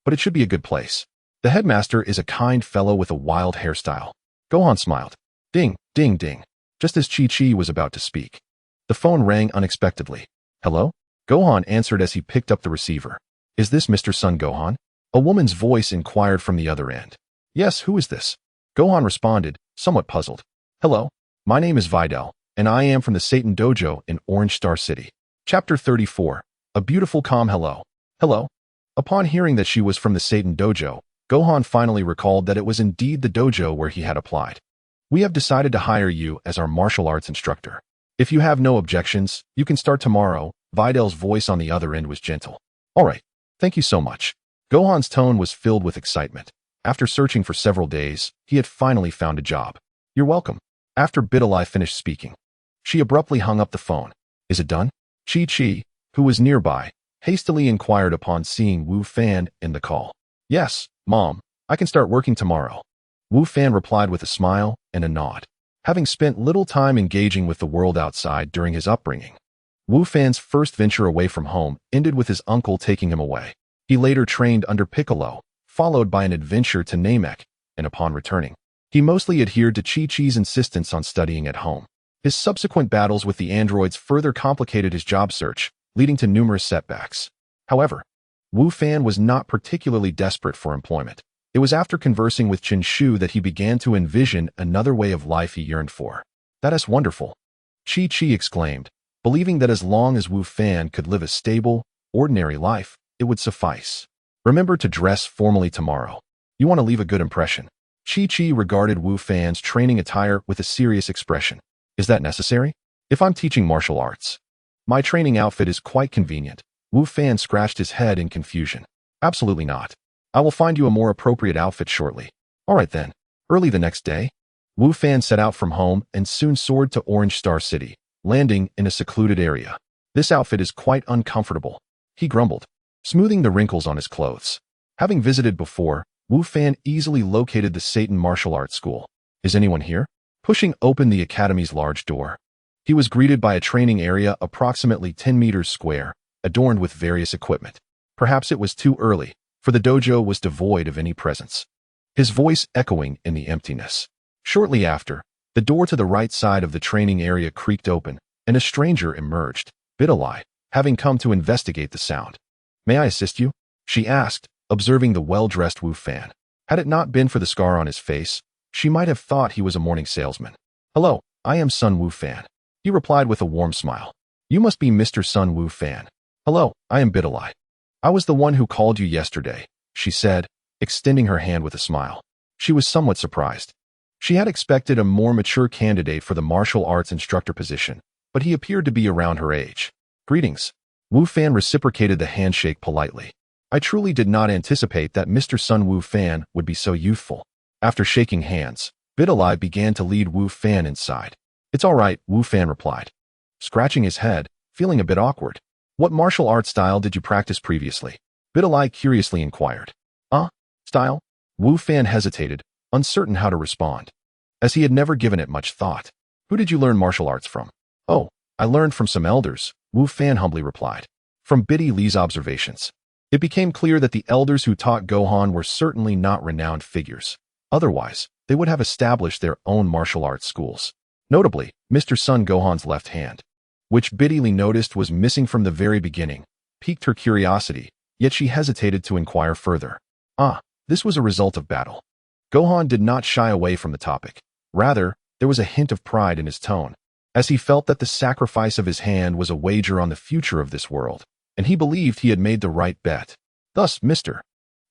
but it should be a good place. The headmaster is a kind fellow with a wild hairstyle. Gohan smiled. Ding, ding, ding. Just as Chi-Chi was about to speak, the phone rang unexpectedly. Hello? Gohan answered as he picked up the receiver. Is this Mr. Son Gohan? A woman's voice inquired from the other end. Yes, who is this? Gohan responded, somewhat puzzled. Hello, my name is Videl, and I am from the Satan Dojo in Orange Star City. Chapter 34. A beautiful calm hello. Hello. Upon hearing that she was from the Satan Dojo, Gohan finally recalled that it was indeed the dojo where he had applied. We have decided to hire you as our martial arts instructor. If you have no objections, you can start tomorrow. Videl's voice on the other end was gentle. All right. Thank you so much. Gohan's tone was filled with excitement. After searching for several days, he had finally found a job. You're welcome. After Bidalai finished speaking, she abruptly hung up the phone. Is it done? Chi-Chi, who was nearby, hastily inquired upon seeing Wu Fan in the call. Yes, Mom, I can start working tomorrow. Wu Fan replied with a smile and a nod. Having spent little time engaging with the world outside during his upbringing, Wu Fan's first venture away from home ended with his uncle taking him away. He later trained under Piccolo, followed by an adventure to Namek, and upon returning, he mostly adhered to Chi-Chi's insistence on studying at home. His subsequent battles with the androids further complicated his job search, leading to numerous setbacks. However, Wu Fan was not particularly desperate for employment. It was after conversing with Chen Shu that he began to envision another way of life he yearned for. That is wonderful, Chi-Chi exclaimed, believing that as long as Wu Fan could live a stable, ordinary life, it would suffice. Remember to dress formally tomorrow. You want to leave a good impression. Chi-Chi regarded Wu Fan's training attire with a serious expression. Is that necessary? If I'm teaching martial arts, my training outfit is quite convenient. Wu Fan scratched his head in confusion. Absolutely not. I will find you a more appropriate outfit shortly. All right then. Early the next day, Wu Fan set out from home and soon soared to Orange Star City, landing in a secluded area. This outfit is quite uncomfortable, he grumbled, smoothing the wrinkles on his clothes. Having visited before, Wu Fan easily located the Satan Martial Arts School. Is anyone here? Pushing open the academy's large door, he was greeted by a training area approximately 10 meters square, adorned with various equipment. Perhaps it was too early, for the dojo was devoid of any presence, his voice echoing in the emptiness. Shortly after, the door to the right side of the training area creaked open, and a stranger emerged, Bidalai, having come to investigate the sound. May I assist you? She asked, observing the well-dressed Wu Fan. Had it not been for the scar on his face, she might have thought he was a morning salesman. Hello, I am Sun Wu Fan, he replied with a warm smile. You must be Mr. Sun Wu Fan. Hello, I am Bidalai. I was the one who called you yesterday, she said, extending her hand with a smile. She was somewhat surprised. She had expected a more mature candidate for the martial arts instructor position, but he appeared to be around her age. Greetings. Wu Fan reciprocated the handshake politely. I truly did not anticipate that Mr. Sun Wu Fan would be so youthful. After shaking hands, Bidalai began to lead Wu Fan inside. It's all right, Wu Fan replied, scratching his head, feeling a bit awkward. What martial arts style did you practice previously? Bidalai curiously inquired. Style? Wu Fan hesitated, uncertain how to respond, as he had never given it much thought. Who did you learn martial arts from? Oh, I learned from some elders, Wu Fan humbly replied. From Biddy Li's observations, it became clear that the elders who taught Gohan were certainly not renowned figures. Otherwise, they would have established their own martial arts schools. Notably, Mr. Son Gohan's left hand, which Biddy Li noticed was missing from the very beginning, piqued her curiosity, yet she hesitated to inquire further. This was a result of battle. Gohan did not shy away from the topic. Rather, there was a hint of pride in his tone, as he felt that the sacrifice of his hand was a wager on the future of this world, and he believed he had made the right bet. Thus, Mr.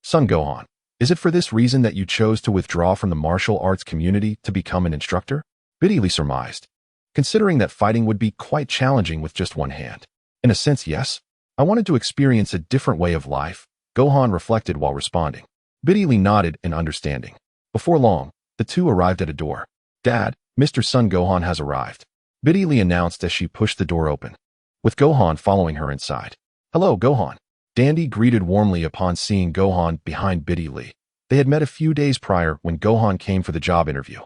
Son Gohan, is it for this reason that you chose to withdraw from the martial arts community to become an instructor? Biddy Li surmised, considering that fighting would be quite challenging with just one hand. In a sense, yes. I wanted to experience a different way of life, Gohan reflected while responding. Biddy Li nodded in understanding. Before long, the two arrived at a door. Dad, Mr. Son Gohan has arrived, Biddy Li announced as she pushed the door open, with Gohan following her inside. Hello, Gohan. Dandy greeted warmly upon seeing Gohan behind Biddy Li. They had met a few days prior when Gohan came for the job interview.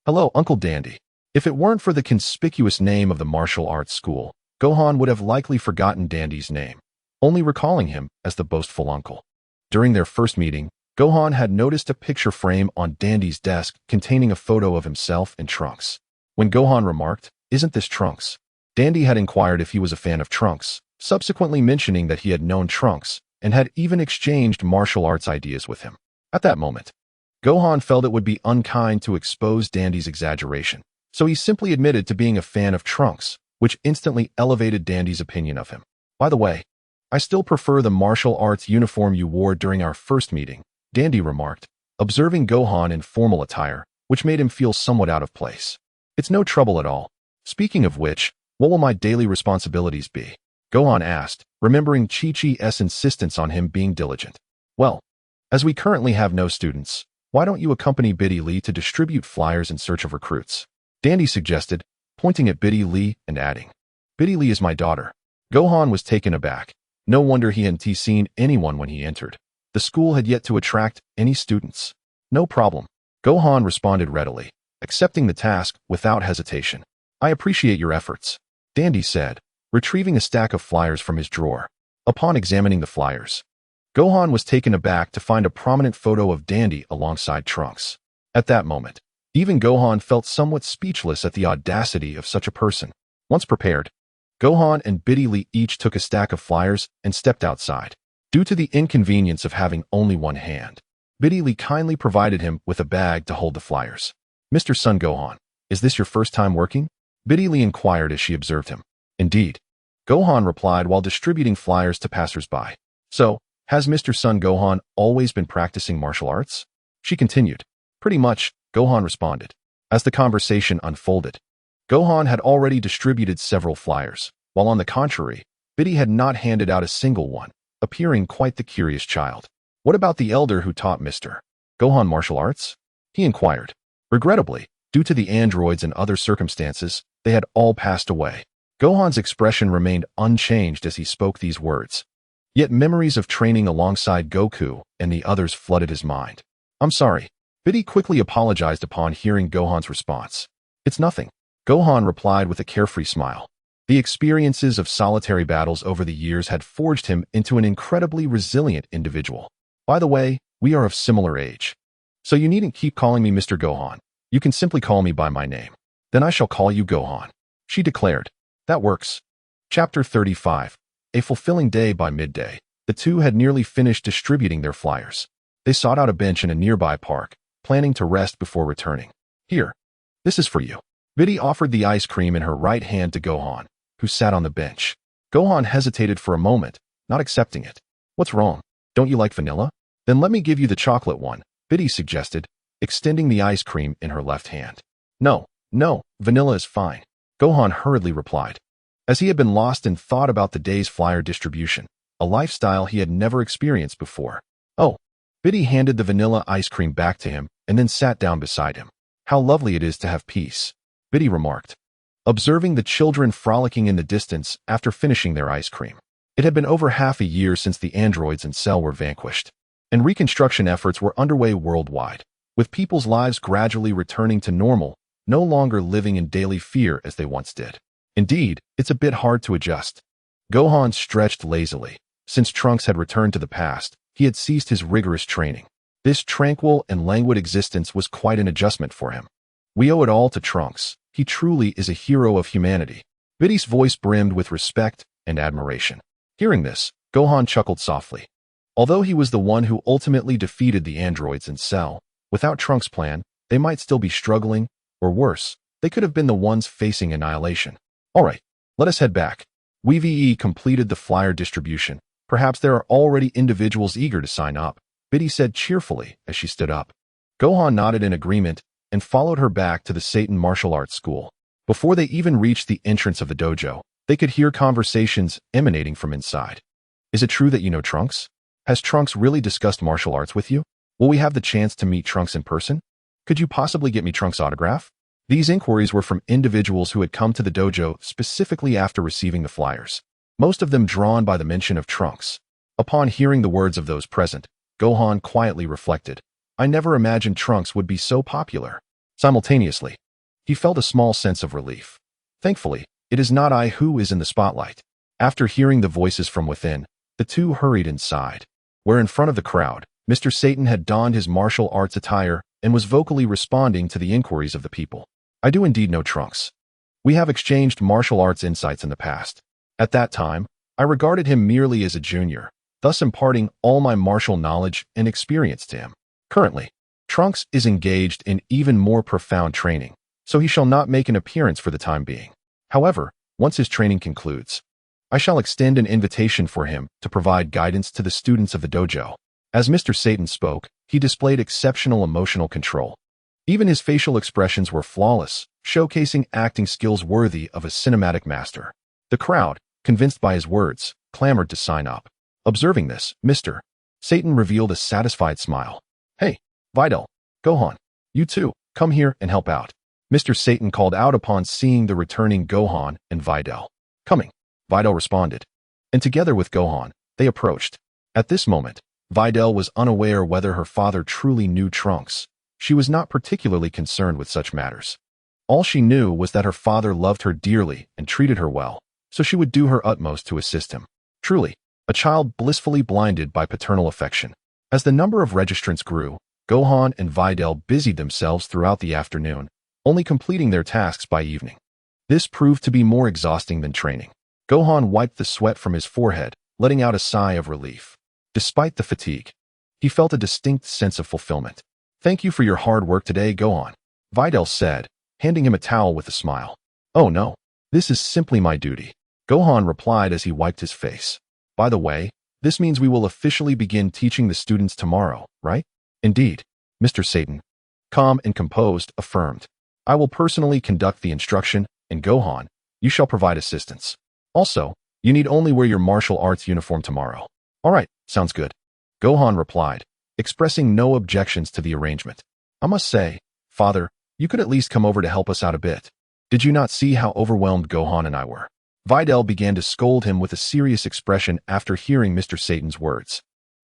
Hello, Uncle Dandy. If it weren't for the conspicuous name of the martial arts school, Gohan would have likely forgotten Dandy's name, only recalling him as the boastful uncle. During their first meeting, Gohan had noticed a picture frame on Dandy's desk containing a photo of himself and Trunks. When Gohan remarked, "Isn't this Trunks?" Dandy had inquired if he was a fan of Trunks, subsequently mentioning that he had known Trunks and had even exchanged martial arts ideas with him. At that moment, Gohan felt it would be unkind to expose Dandy's exaggeration, so he simply admitted to being a fan of Trunks, which instantly elevated Dandy's opinion of him. By the way, I still prefer the martial arts uniform you wore during our first meeting, Dandy remarked, observing Gohan in formal attire, which made him feel somewhat out of place. It's no trouble at all. Speaking of which, what will my daily responsibilities be? Gohan asked, remembering Chi-Chi's insistence on him being diligent. Well, as we currently have no students, why don't you accompany Biddy Li to distribute flyers in search of recruits? Dandy suggested, pointing at Biddy Li and adding, Biddy Li is my daughter. Gohan was taken aback. No wonder he hadn't seen anyone when he entered. The school had yet to attract any students. No problem. Gohan responded readily, accepting the task without hesitation. I appreciate your efforts, Dandy said, retrieving a stack of flyers from his drawer. Upon examining the flyers, Gohan was taken aback to find a prominent photo of Dandy alongside Trunks. At that moment, even Gohan felt somewhat speechless at the audacity of such a person. Once prepared, Gohan and Biddy Li each took a stack of flyers and stepped outside. Due to the inconvenience of having only one hand, Biddy Li kindly provided him with a bag to hold the flyers. Mr. Son Gohan, is this your first time working? Biddy Li inquired as she observed him. Indeed, Gohan replied while distributing flyers to passers-by. So, has Mr. Son Gohan always been practicing martial arts? She continued. Pretty much, Gohan responded. As the conversation unfolded, Gohan had already distributed several flyers, while on the contrary, Biddy had not handed out a single one, appearing quite the curious child. What about the elder who taught Mr. Gohan martial arts? He inquired. Regrettably, due to the androids and other circumstances, they had all passed away. Gohan's expression remained unchanged as he spoke these words. Yet memories of training alongside Goku and the others flooded his mind. I'm sorry. Biddy quickly apologized upon hearing Gohan's response. It's nothing. Gohan replied with a carefree smile. The experiences of solitary battles over the years had forged him into an incredibly resilient individual. By the way, we are of similar age. So you needn't keep calling me Mr. Gohan. You can simply call me by my name. Then I shall call you Gohan, she declared. That works. Chapter 35. A fulfilling day. By midday, the two had nearly finished distributing their flyers. They sought out a bench in a nearby park, planning to rest before returning. Here. This is for you. Biddy offered the ice cream in her right hand to Gohan, who sat on the bench. Gohan hesitated for a moment, not accepting it. What's wrong? Don't you like vanilla? Then let me give you the chocolate one, Biddy suggested, extending the ice cream in her left hand. No, vanilla is fine, Gohan hurriedly replied. As he had been lost in thought about the day's flyer distribution, a lifestyle he had never experienced before. Oh, Biddy handed the vanilla ice cream back to him and then sat down beside him. How lovely it is to have peace, Biddy remarked, observing the children frolicking in the distance after finishing their ice cream. It had been over half a year since the androids in Cell were vanquished, and reconstruction efforts were underway worldwide, with people's lives gradually returning to normal, no longer living in daily fear as they once did. Indeed, it's a bit hard to adjust. Gohan stretched lazily. Since Trunks had returned to the past, he had ceased his rigorous training. This tranquil and languid existence was quite an adjustment for him. We owe it all to Trunks. He truly is a hero of humanity. Biddy's voice brimmed with respect and admiration. Hearing this, Gohan chuckled softly. Although he was the one who ultimately defeated the androids in Cell, without Trunks' plan, they might still be struggling, or worse, they could have been the ones facing annihilation. Alright, let us head back. We completed the flyer distribution. Perhaps there are already individuals eager to sign up, Biddy said cheerfully as she stood up. Gohan nodded in agreement and followed her back to the Satan martial arts school. Before they even reached the entrance of the dojo, they could hear conversations emanating from inside. Is it true that you know Trunks? Has Trunks really discussed martial arts with you? Will we have the chance to meet Trunks in person? Could you possibly get me Trunks' autograph? These inquiries were from individuals who had come to the dojo specifically after receiving the flyers, most of them drawn by the mention of Trunks. Upon hearing the words of those present, Gohan quietly reflected, I never imagined Trunks would be so popular. Simultaneously, he felt a small sense of relief. Thankfully, it is not I who is in the spotlight. After hearing the voices from within, the two hurried inside, where in front of the crowd, Mr. Satan had donned his martial arts attire and was vocally responding to the inquiries of the people. I do indeed know Trunks. We have exchanged martial arts insights in the past. At that time, I regarded him merely as a junior, thus imparting all my martial knowledge and experience to him. Currently, Trunks is engaged in even more profound training, so he shall not make an appearance for the time being. However, once his training concludes, I shall extend an invitation for him to provide guidance to the students of the dojo. As Mr. Satan spoke, he displayed exceptional emotional control. Even his facial expressions were flawless, showcasing acting skills worthy of a cinematic master. The crowd, convinced by his words, clamored to sign up. Observing this, Mr. Satan revealed a satisfied smile. Hey, Videl, Gohan, you two, come here and help out. Mr. Satan called out upon seeing the returning Gohan and Videl. Coming, Videl responded. And together with Gohan, they approached. At this moment, Videl was unaware whether her father truly knew Trunks. She was not particularly concerned with such matters. All she knew was that her father loved her dearly and treated her well, so she would do her utmost to assist him. Truly, a child blissfully blinded by paternal affection. As the number of registrants grew, Gohan and Videl busied themselves throughout the afternoon, only completing their tasks by evening. This proved to be more exhausting than training. Gohan wiped the sweat from his forehead, letting out a sigh of relief. Despite the fatigue, he felt a distinct sense of fulfillment. Thank you for your hard work today, Gohan, Videl said, handing him a towel with a smile. Oh no, this is simply my duty, Gohan replied as he wiped his face. By the way, this means we will officially begin teaching the students tomorrow, right? Indeed, Mr. Satan, calm and composed, affirmed. I will personally conduct the instruction, and Gohan, you shall provide assistance. Also, you need only wear your martial arts uniform tomorrow. Alright, sounds good. Gohan replied, expressing no objections to the arrangement. I must say, Father, you could at least come over to help us out a bit. Did you not see how overwhelmed Gohan and I were? Videl began to scold him with a serious expression after hearing Mr. Satan's words.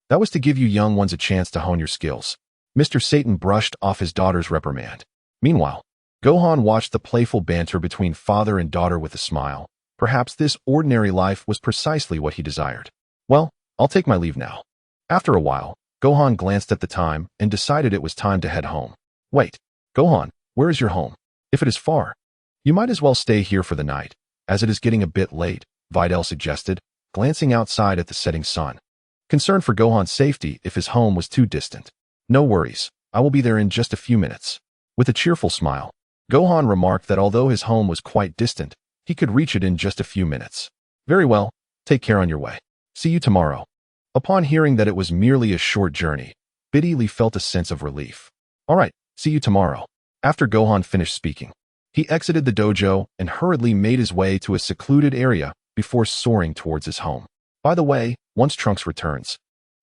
That was to give you young ones a chance to hone your skills. Mr. Satan brushed off his daughter's reprimand. Meanwhile, Gohan watched the playful banter between father and daughter with a smile. Perhaps this ordinary life was precisely what he desired. Well, I'll take my leave now. After a while, Gohan glanced at the time and decided it was time to head home. Wait, Gohan, where is your home? If it is far, you might as well stay here for the night, as it is getting a bit late, Videl suggested, glancing outside at the setting sun. Concerned for Gohan's safety if his home was too distant. No worries, I will be there in just a few minutes. With a cheerful smile, Gohan remarked that although his home was quite distant, he could reach it in just a few minutes. Very well, take care on your way. See you tomorrow. Upon hearing that it was merely a short journey, Biddy felt a sense of relief. All right, see you tomorrow. After Gohan finished speaking, he exited the dojo and hurriedly made his way to a secluded area before soaring towards his home. By the way, once Trunks returns,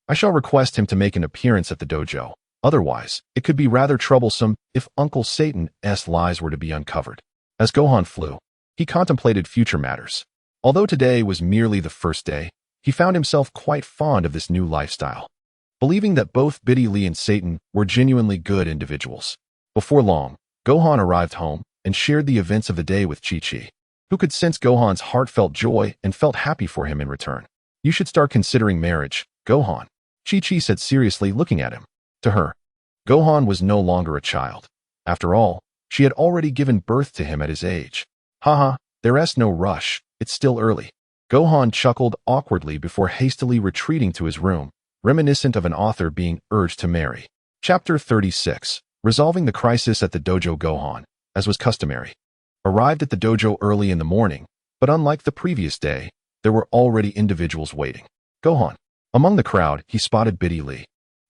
I shall request him to make an appearance at the dojo. Otherwise, it could be rather troublesome if Uncle Satan's lies were to be uncovered. As Gohan flew, he contemplated future matters. Although today was merely the first day, he found himself quite fond of this new lifestyle, believing that both Biddy and Satan were genuinely good individuals. Before long, Gohan arrived home and shared the events of the day with Chi-Chi, who could sense Gohan's heartfelt joy and felt happy for him in return. You should start considering marriage, Gohan, Chi-Chi said seriously, looking at him. To her, Gohan was no longer a child. After all, she had already given birth to him at his age. Haha, there's no rush, it's still early. Gohan chuckled awkwardly before hastily retreating to his room, reminiscent of an author being urged to marry. Chapter 36. Resolving the crisis at the dojo. Gohan, as was customary, arrived at the dojo early in the morning, but unlike the previous day, there were already individuals waiting. Gohan. Among the crowd, he spotted Biddy,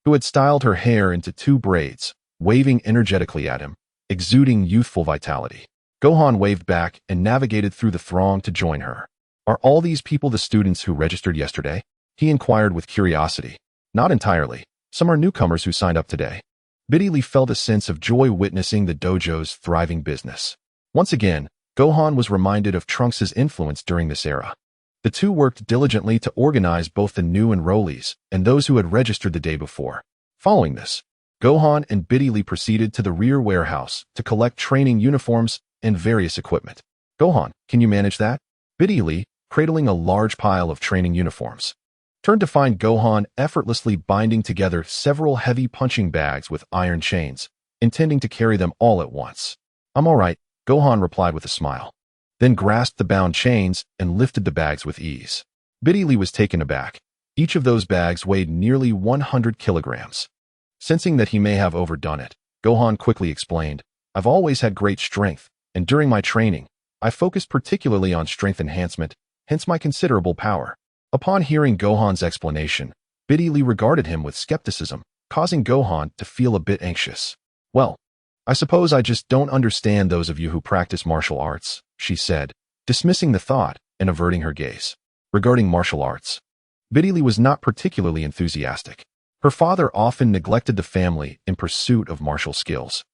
who had styled her hair into 2 braids, waving energetically at him, exuding youthful vitality. Gohan waved back and navigated through the throng to join her. Are all these people the students who registered yesterday? He inquired with curiosity. Not entirely. Some are newcomers who signed up today. Biddy felt a sense of joy witnessing the dojo's thriving business. Once again, Gohan was reminded of Trunks' influence during this era. The two worked diligently to organize both the new enrollees and those who had registered the day before. Following this, Gohan and Biddy proceeded to the rear warehouse to collect training uniforms and various equipment. Gohan, can you manage that? Biddy, cradling a large pile of training uniforms, turned to find Gohan effortlessly binding together several heavy punching bags with iron chains, intending to carry them all at once. I'm all right, Gohan replied with a smile, then grasped the bound chains and lifted the bags with ease. Biddy was taken aback. Each of those bags weighed nearly 100 kilograms. Sensing that he may have overdone it, Gohan quickly explained, I've always had great strength, and during my training, I focused particularly on strength enhancement, hence my considerable power. Upon hearing Gohan's explanation, Biddy regarded him with skepticism, causing Gohan to feel a bit anxious. Well, I suppose I just don't understand those of you who practice martial arts, she said, dismissing the thought and averting her gaze. Regarding martial arts, Biddy was not particularly enthusiastic. Her father often neglected the family in pursuit of martial skills,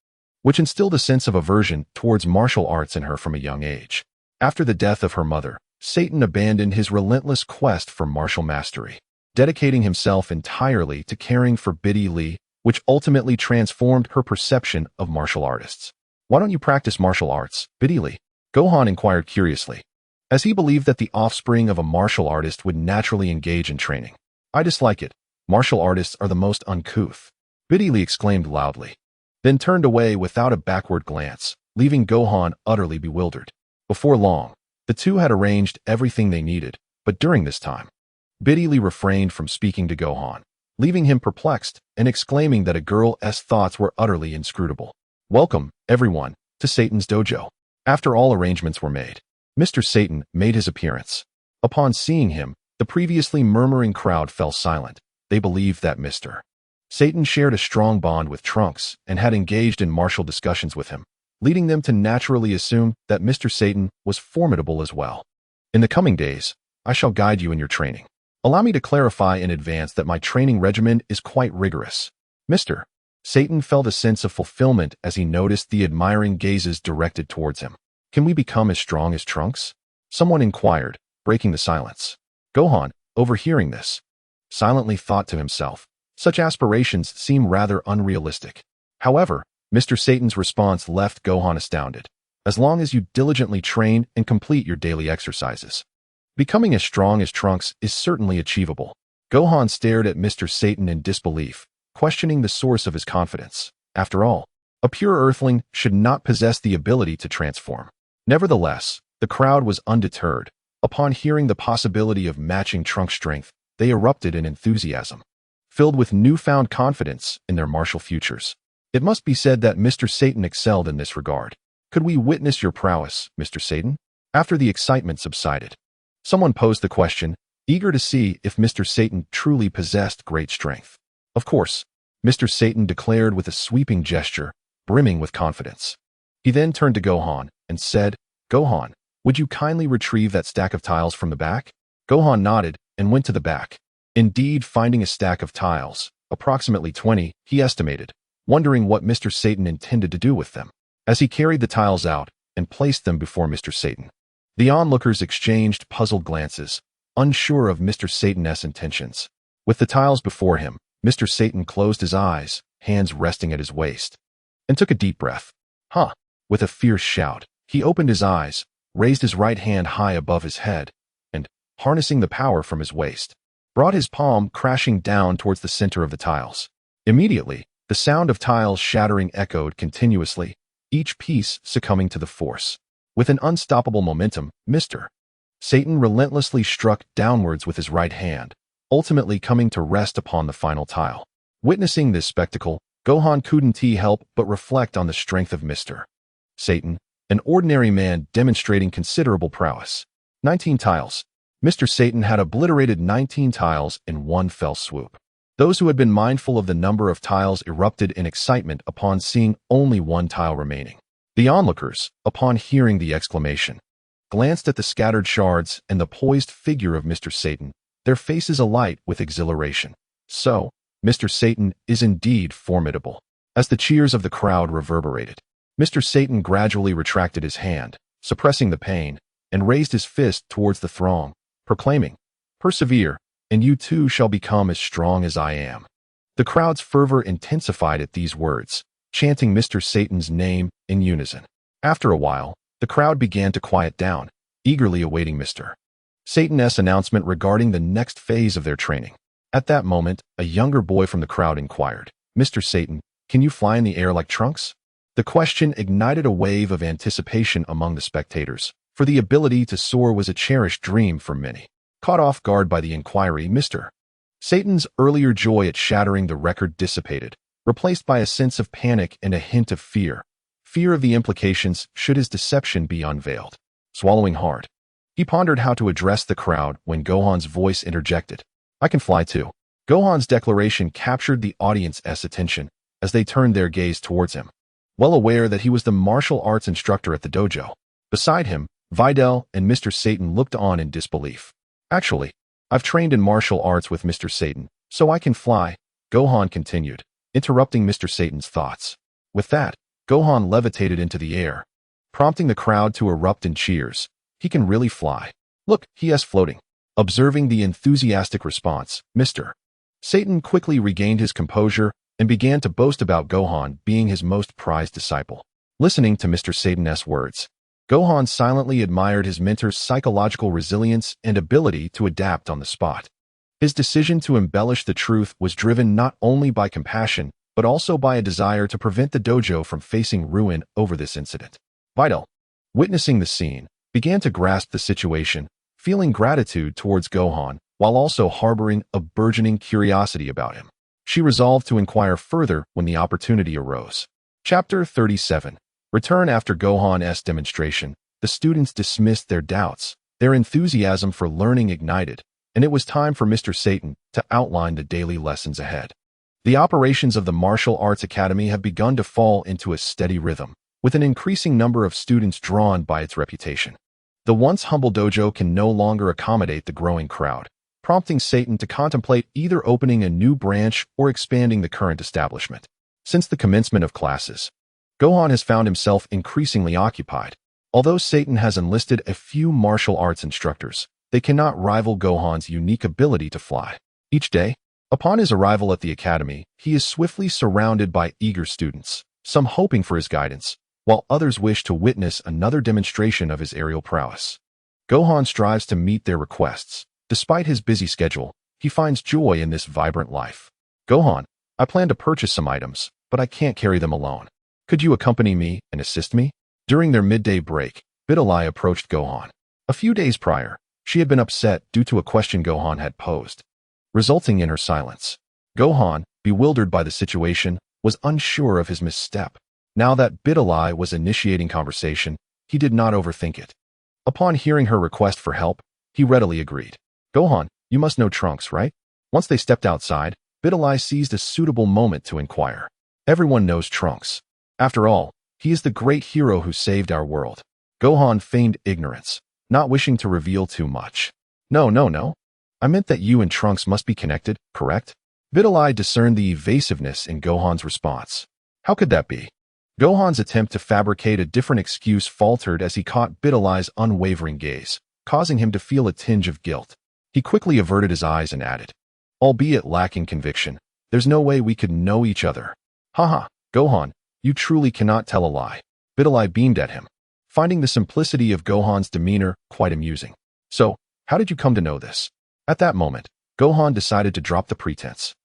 which instilled a sense of aversion towards martial arts in her from a young age. After the death of her mother, Satan abandoned his relentless quest for martial mastery, dedicating himself entirely to caring for Biddy, which ultimately transformed her perception of martial artists. Why don't you practice martial arts, Biddy? Gohan inquired curiously, as he believed that the offspring of a martial artist would naturally engage in training. I dislike it. Martial artists are the most uncouth, Biddy exclaimed loudly, then turned away without a backward glance, leaving Gohan utterly bewildered. Before long, the two had arranged everything they needed, but during this time, Biddy refrained from speaking to Gohan, leaving him perplexed and exclaiming that a girl's thoughts were utterly inscrutable. Welcome, everyone, to Satan's dojo. After all arrangements were made, Mr. Satan made his appearance. Upon seeing him, the previously murmuring crowd fell silent. They believed that Mr. Satan shared a strong bond with Trunks and had engaged in martial discussions with him, leading them to naturally assume that Mr. Satan was formidable as well. In the coming days, I shall guide you in your training. Allow me to clarify in advance that my training regimen is quite rigorous. Mr. Satan felt a sense of fulfillment as he noticed the admiring gazes directed towards him. Can we become as strong as Trunks? Someone inquired, breaking the silence. Gohan, overhearing this, silently thought to himself, such aspirations seem rather unrealistic. However, Mr. Satan's response left Gohan astounded. As long as you diligently train and complete your daily exercises, becoming as strong as Trunks is certainly achievable. Gohan stared at Mr. Satan in disbelief, questioning the source of his confidence. After all, a pure earthling should not possess the ability to transform. Nevertheless, the crowd was undeterred. Upon hearing the possibility of matching Trunks' strength, they erupted in enthusiasm, filled with newfound confidence in their martial futures. It must be said that Mr. Satan excelled in this regard. Could we witness your prowess, Mr. Satan? After the excitement subsided, someone posed the question, eager to see if Mr. Satan truly possessed great strength. Of course, Mr. Satan declared with a sweeping gesture, brimming with confidence. He then turned to Gohan and said, Gohan, would you kindly retrieve that stack of tiles from the back? Gohan nodded and went to the back. Indeed, finding a stack of tiles, approximately 20, he estimated, wondering what Mr. Satan intended to do with them. As he carried the tiles out and placed them before Mr. Satan, the onlookers exchanged puzzled glances, unsure of Mr. Satan's intentions. With the tiles before him, Mr. Satan closed his eyes, hands resting at his waist, and took a deep breath. Huh! With a fierce shout, he opened his eyes, raised his right hand high above his head, and, harnessing the power from his waist, brought his palm crashing down towards the center of the tiles. Immediately, the sound of tiles shattering echoed continuously, each piece succumbing to the force. With an unstoppable momentum, Mr. Satan relentlessly struck downwards with his right hand, ultimately coming to rest upon the final tile. Witnessing this spectacle, Gohan couldn't help but reflect on the strength of Mr. Satan, an ordinary man demonstrating considerable prowess. 19 tiles. Mr. Satan had obliterated 19 tiles in one fell swoop. Those who had been mindful of the number of tiles erupted in excitement upon seeing only one tile remaining. The onlookers, upon hearing the exclamation, glanced at the scattered shards and the poised figure of Mr. Satan, their faces alight with exhilaration. So, Mr. Satan is indeed formidable. As the cheers of the crowd reverberated, Mr. Satan gradually retracted his hand, suppressing the pain, and raised his fist towards the throng, proclaiming, Persevere, and you too shall become as strong as I am. The crowd's fervor intensified at these words, chanting Mr. Satan's name in unison. After a while, the crowd began to quiet down, eagerly awaiting Mr. Satan's announcement regarding the next phase of their training. At that moment, a younger boy from the crowd inquired, Mr. Satan, can you fly in the air like Trunks? The question ignited a wave of anticipation among the spectators, for the ability to soar was a cherished dream for many. Caught off guard by the inquiry, Mr. Satan's earlier joy at shattering the record dissipated, replaced by a sense of panic and a hint of fear. Fear of the implications should his deception be unveiled. Swallowing hard, he pondered how to address the crowd when Gohan's voice interjected. I can fly too. Gohan's declaration captured the audience's attention as they turned their gaze towards him, well aware that he was the martial arts instructor at the dojo. Beside him, Videl and Mr. Satan looked on in disbelief. Actually, I've trained in martial arts with Mr. Satan, so I can fly, Gohan continued, interrupting Mr. Satan's thoughts. With that, Gohan levitated into the air, prompting the crowd to erupt in cheers. He can really fly. Look, he is floating. Observing the enthusiastic response, Mr. Satan quickly regained his composure and began to boast about Gohan being his most prized disciple. Listening to Mr. Satan's words, Gohan silently admired his mentor's psychological resilience and ability to adapt on the spot. His decision to embellish the truth was driven not only by compassion, but also by a desire to prevent the dojo from facing ruin over this incident. Videl, witnessing the scene, began to grasp the situation, feeling gratitude towards Gohan, while also harboring a burgeoning curiosity about him. She resolved to inquire further when the opportunity arose. Chapter 37. Return. After Gohan's demonstration, the students dismissed their doubts, their enthusiasm for learning ignited, and it was time for Mr. Satan to outline the daily lessons ahead. The operations of the Martial Arts Academy have begun to fall into a steady rhythm, with an increasing number of students drawn by its reputation. The once humble dojo can no longer accommodate the growing crowd. prompting Satan to contemplate either opening a new branch or expanding the current establishment. Since the commencement of classes, Gohan has found himself increasingly occupied. Although Satan has enlisted a few martial arts instructors, they cannot rival Gohan's unique ability to fly. Each day, upon his arrival at the academy, he is swiftly surrounded by eager students, some hoping for his guidance, while others wish to witness another demonstration of his aerial prowess. Gohan strives to meet their requests. Despite his busy schedule, he finds joy in this vibrant life. Gohan, I plan to purchase some items, but I can't carry them alone. Could you accompany me and assist me? During their midday break, Bidalai approached Gohan. A few days prior, she had been upset due to a question Gohan had posed, resulting in her silence. Gohan, bewildered by the situation, was unsure of his misstep. Now that Bidalai was initiating conversation, he did not overthink it. Upon hearing her request for help, he readily agreed. Gohan, you must know Trunks, right? Once they stepped outside, Bidalai seized a suitable moment to inquire. Everyone knows Trunks. After all, he is the great hero who saved our world. Gohan feigned ignorance, not wishing to reveal too much. No. I meant that you and Trunks must be connected, correct? Bidalai discerned the evasiveness in Gohan's response. How could that be? Gohan's attempt to fabricate a different excuse faltered as he caught Bidalai's unwavering gaze, causing him to feel a tinge of guilt. He quickly averted his eyes and added, albeit lacking conviction, there's no way we could know each other. Haha, Gohan, you truly cannot tell a lie. Bidalai beamed at him, finding the simplicity of Gohan's demeanor quite amusing. So, how did you come to know this? At that moment, Gohan decided to drop the pretense,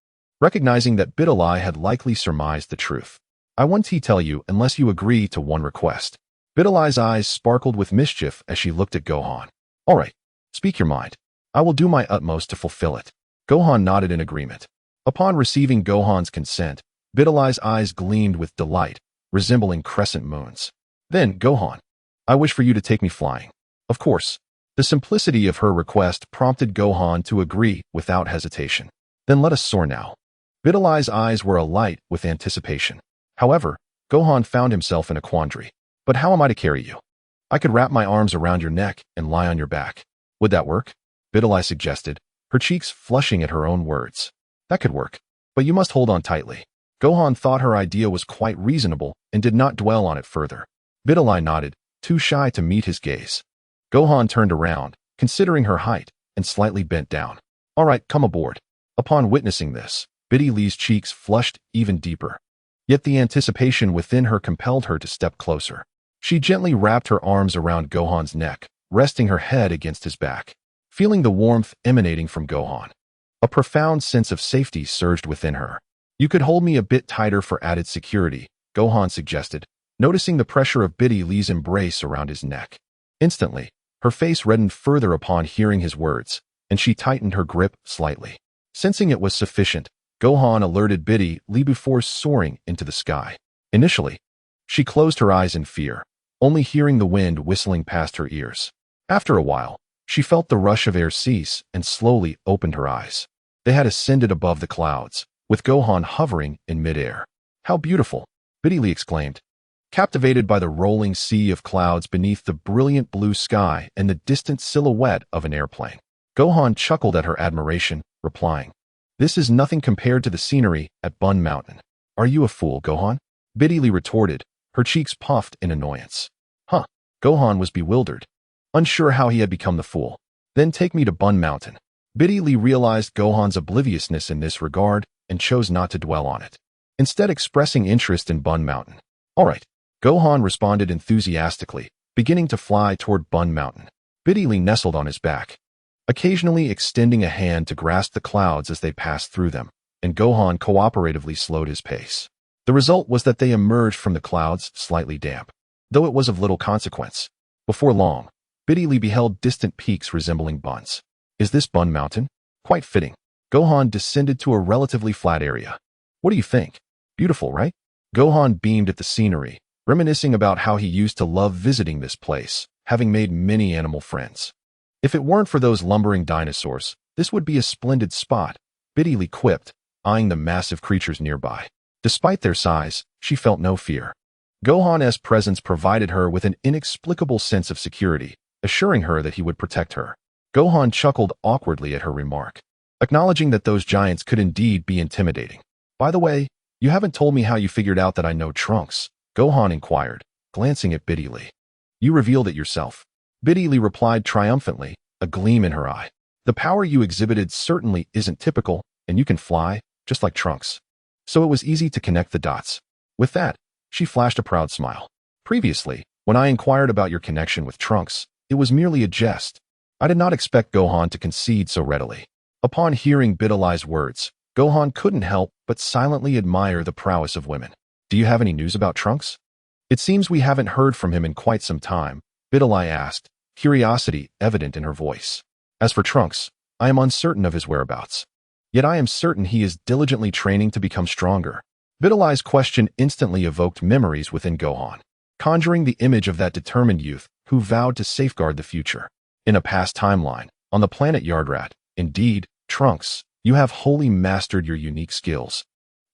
recognizing that Bidalai had likely surmised the truth. I won't tell you unless you agree to one request. Bidalai's eyes sparkled with mischief as she looked at Gohan. All right, speak your mind. I will do my utmost to fulfill it. Gohan nodded in agreement. Upon receiving Gohan's consent, Bidalai's eyes gleamed with delight, resembling crescent moons. Then, Gohan, I wish for you to take me flying. Of course. The simplicity of her request prompted Gohan to agree without hesitation. Then let us soar now. Bidalai's eyes were alight with anticipation. However, Gohan found himself in a quandary. But how am I to carry you? I could wrap my arms around your neck and lie on your back. Would that work? Bidalai suggested, her cheeks flushing at her own words. That could work, but you must hold on tightly. Gohan thought her idea was quite reasonable and did not dwell on it further. Bidalai nodded, too shy to meet his gaze. Gohan turned around, considering her height, and slightly bent down. All right, come aboard. Upon witnessing this, Bidalai's cheeks flushed even deeper. Yet the anticipation within her compelled her to step closer. She gently wrapped her arms around Gohan's neck, resting her head against his back. Feeling the warmth emanating from Gohan, a profound sense of safety surged within her. You could hold me a bit tighter for added security, Gohan suggested, noticing the pressure of Bidalai's embrace around his neck. Instantly, her face reddened further upon hearing his words, and she tightened her grip slightly. Sensing it was sufficient, Gohan alerted Bidalai before soaring into the sky. Initially, she closed her eyes in fear, only hearing the wind whistling past her ears. After a while, she felt the rush of air cease and slowly opened her eyes. They had ascended above the clouds, with Gohan hovering in midair. How beautiful! Bidalai exclaimed, captivated by the rolling sea of clouds beneath the brilliant blue sky and the distant silhouette of an airplane. Gohan chuckled at her admiration, replying, this is nothing compared to the scenery at Bun Mountain. Are you a fool, Gohan? Bidalai retorted, her cheeks puffed in annoyance. Huh. Gohan was bewildered, unsure how he had become the fool. Then take me to Bun Mountain. Bidalai realized Gohan's obliviousness in this regard and chose not to dwell on it, instead expressing interest in Bun Mountain. All right. Gohan responded enthusiastically, beginning to fly toward Bun Mountain. Bidalai nestled on his back, occasionally extending a hand to grasp the clouds as they passed through them, and Gohan cooperatively slowed his pace. The result was that they emerged from the clouds slightly damp, though it was of little consequence. Before long, Bidalai beheld distant peaks resembling buns. Is this Bun Mountain? Quite fitting. Gohan descended to a relatively flat area. What do you think? Beautiful, right? Gohan beamed at the scenery, reminiscing about how he used to love visiting this place, having made many animal friends. If it weren't for those lumbering dinosaurs, this would be a splendid spot, Bidalai quipped, eyeing the massive creatures nearby. Despite their size, she felt no fear. Gohan's presence provided her with an inexplicable sense of security, assuring her that he would protect her. Gohan chuckled awkwardly at her remark, acknowledging that those giants could indeed be intimidating. By the way, you haven't told me how you figured out that I know Trunks, Gohan inquired, glancing at Biddy Lee. You revealed it yourself. Biddy Lee replied triumphantly, a gleam in her eye. The power you exhibited certainly isn't typical, and you can fly, just like Trunks. So it was easy to connect the dots. With that, she flashed a proud smile. Previously, when I inquired about your connection with Trunks, it was merely a jest. I did not expect Gohan to concede so readily. Upon hearing Biddy Lee's words, Gohan couldn't help but silently admire the prowess of women. Do you have any news about Trunks? It seems we haven't heard from him in quite some time, Biddy Lee asked, curiosity evident in her voice. As for Trunks, I am uncertain of his whereabouts. Yet I am certain he is diligently training to become stronger. Biddy Lee's question instantly evoked memories within Gohan, conjuring the image of that determined youth who vowed to safeguard the future. In a past timeline, on the planet Yardrat, indeed, Trunks, you have wholly mastered your unique skills.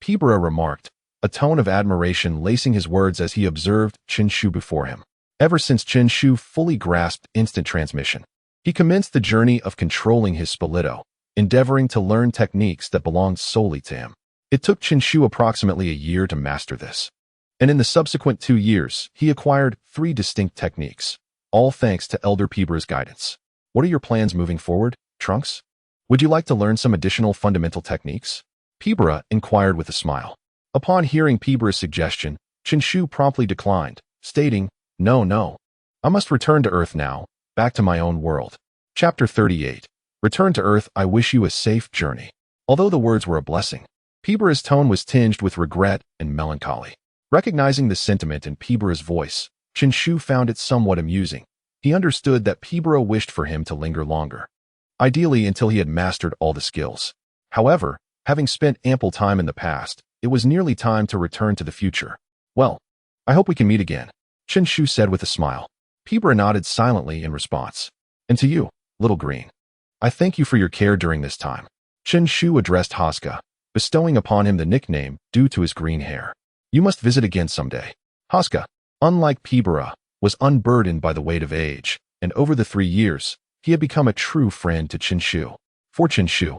Pibra remarked, a tone of admiration lacing his words as he observed Chen Shu before him. Ever since Chen Shu fully grasped instant transmission, he commenced the journey of controlling his Spalito, endeavoring to learn techniques that belonged solely to him. It took Chen Shu approximately a year to master this. And in the subsequent 2 years, he acquired 3 distinct techniques, all thanks to Elder Pibra's guidance. What are your plans moving forward, Trunks? Would you like to learn some additional fundamental techniques? Pibra inquired with a smile. Upon hearing Pibra's suggestion, Chen Shu promptly declined, stating, No. I must return to Earth now, back to my own world. Chapter 38. Return to Earth, I wish you a safe journey. Although the words were a blessing, Pibra's tone was tinged with regret and melancholy. Recognizing the sentiment in Pibra's voice, Chen Shu found it somewhat amusing. He understood that Pibra wished for him to linger longer, ideally until he had mastered all the skills. However, having spent ample time in the past, it was nearly time to return to the future. Well, I hope we can meet again, Chen Shu said with a smile. Pibra nodded silently in response. And to you, Little Green. I thank you for your care during this time. Chen Shu addressed Haska, bestowing upon him the nickname due to his green hair. You must visit again someday. Haska, unlike Pibra, was unburdened by the weight of age, and over the 3 years, he had become a true friend to Chen Shu. For Chen Shu,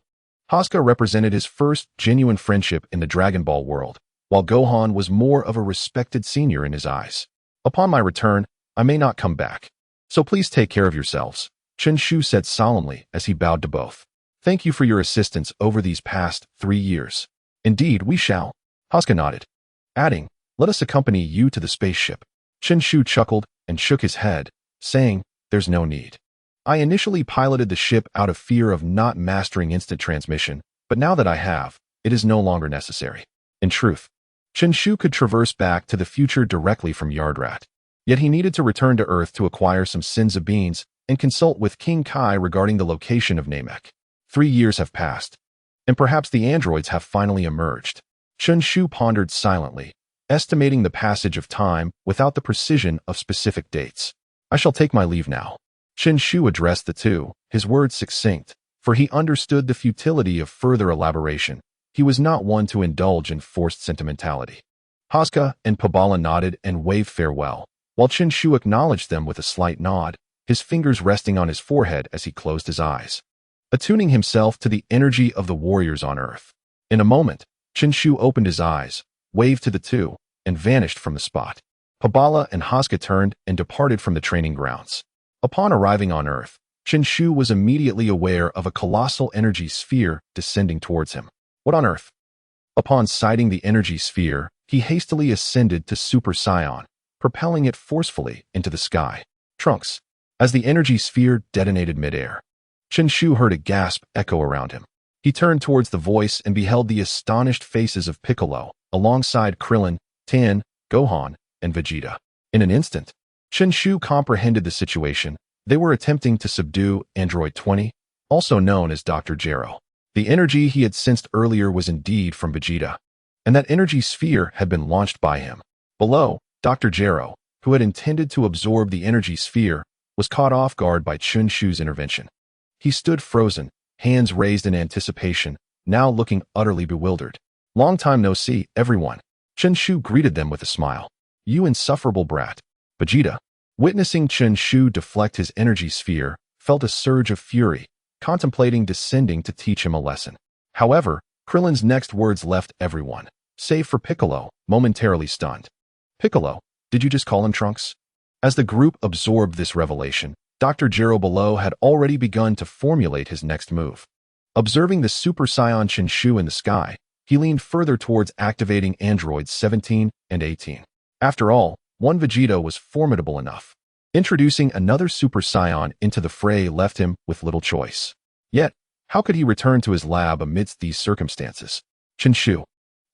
Haska represented his first genuine friendship in the Dragon Ball world, while Gohan was more of a respected senior in his eyes. Upon my return, I may not come back. So please take care of yourselves, Chen Shu said solemnly as he bowed to both. Thank you for your assistance over these past 3 years. Indeed, we shall. Haska nodded, adding, let us accompany you to the spaceship. Chen Shu chuckled and shook his head, saying, there's no need. I initially piloted the ship out of fear of not mastering instant transmission, but now that I have, it is no longer necessary. In truth, Chen Shu could traverse back to the future directly from Yardrat. Yet he needed to return to Earth to acquire some sins of beans and consult with King Kai regarding the location of Namek. 3 years have passed, and perhaps the androids have finally emerged. Chen Shu pondered silently, estimating the passage of time without the precision of specific dates. I shall take my leave now. Chen Shu addressed the two, his words succinct, for he understood the futility of further elaboration. He was not one to indulge in forced sentimentality. Haska and Pabala nodded and waved farewell, while Chen Shu acknowledged them with a slight nod, his fingers resting on his forehead as he closed his eyes, attuning himself to the energy of the warriors on Earth. In a moment, Chen Shu opened his eyes, waved to the two, and vanished from the spot. Pabala and Haska turned and departed from the training grounds. Upon arriving on Earth, Chen Shu was immediately aware of a colossal energy sphere descending towards him. What on earth? Upon sighting the energy sphere, he hastily ascended to Super Saiyan, propelling it forcefully into the sky. Trunks. As the energy sphere detonated midair, Chen Shu heard a gasp echo around him. He turned towards the voice and beheld the astonished faces of Piccolo, alongside Krillin, Tien, Gohan, and Vegeta. In an instant, Chen Shu comprehended the situation. They were attempting to subdue Android 20, also known as Dr. Gero. The energy he had sensed earlier was indeed from Vegeta, and that energy sphere had been launched by him. Below, Dr. Gero, who had intended to absorb the energy sphere, was caught off guard by Chen Shu's intervention. He stood frozen, hands raised in anticipation, now looking utterly bewildered. Long time no see, everyone. Chen Shu greeted them with a smile. You insufferable brat. Vegeta, witnessing Chen Shu deflect his energy sphere, felt a surge of fury, contemplating descending to teach him a lesson. However, Krillin's next words left everyone, save for Piccolo, momentarily stunned. Piccolo, did you just call him Trunks? As the group absorbed this revelation, Dr. Gero below had already begun to formulate his next move. Observing the Super Saiyan Chen Shu in the sky, he leaned further towards activating androids 17 and 18. After all, one Vegeta was formidable enough. Introducing another Super Saiyan into the fray left him with little choice. Yet, how could he return to his lab amidst these circumstances? Chen Shu,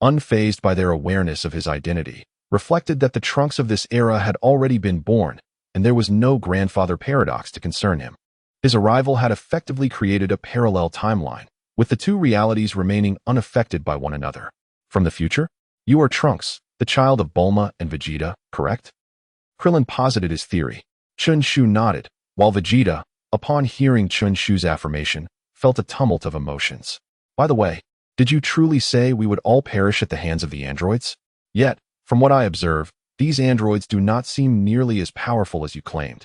unfazed by their awareness of his identity, reflected that the Trunks of this era had already been born, and there was no grandfather paradox to concern him. His arrival had effectively created a parallel timeline, with the two realities remaining unaffected by one another. From the future? You are Trunks, the child of Bulma and Vegeta, correct? Krillin posited his theory. Chen Shu nodded, while Vegeta, upon hearing Chen Shu's affirmation, felt a tumult of emotions. By the way, did you truly say we would all perish at the hands of the androids? Yet, from what I observe, these androids do not seem nearly as powerful as you claimed.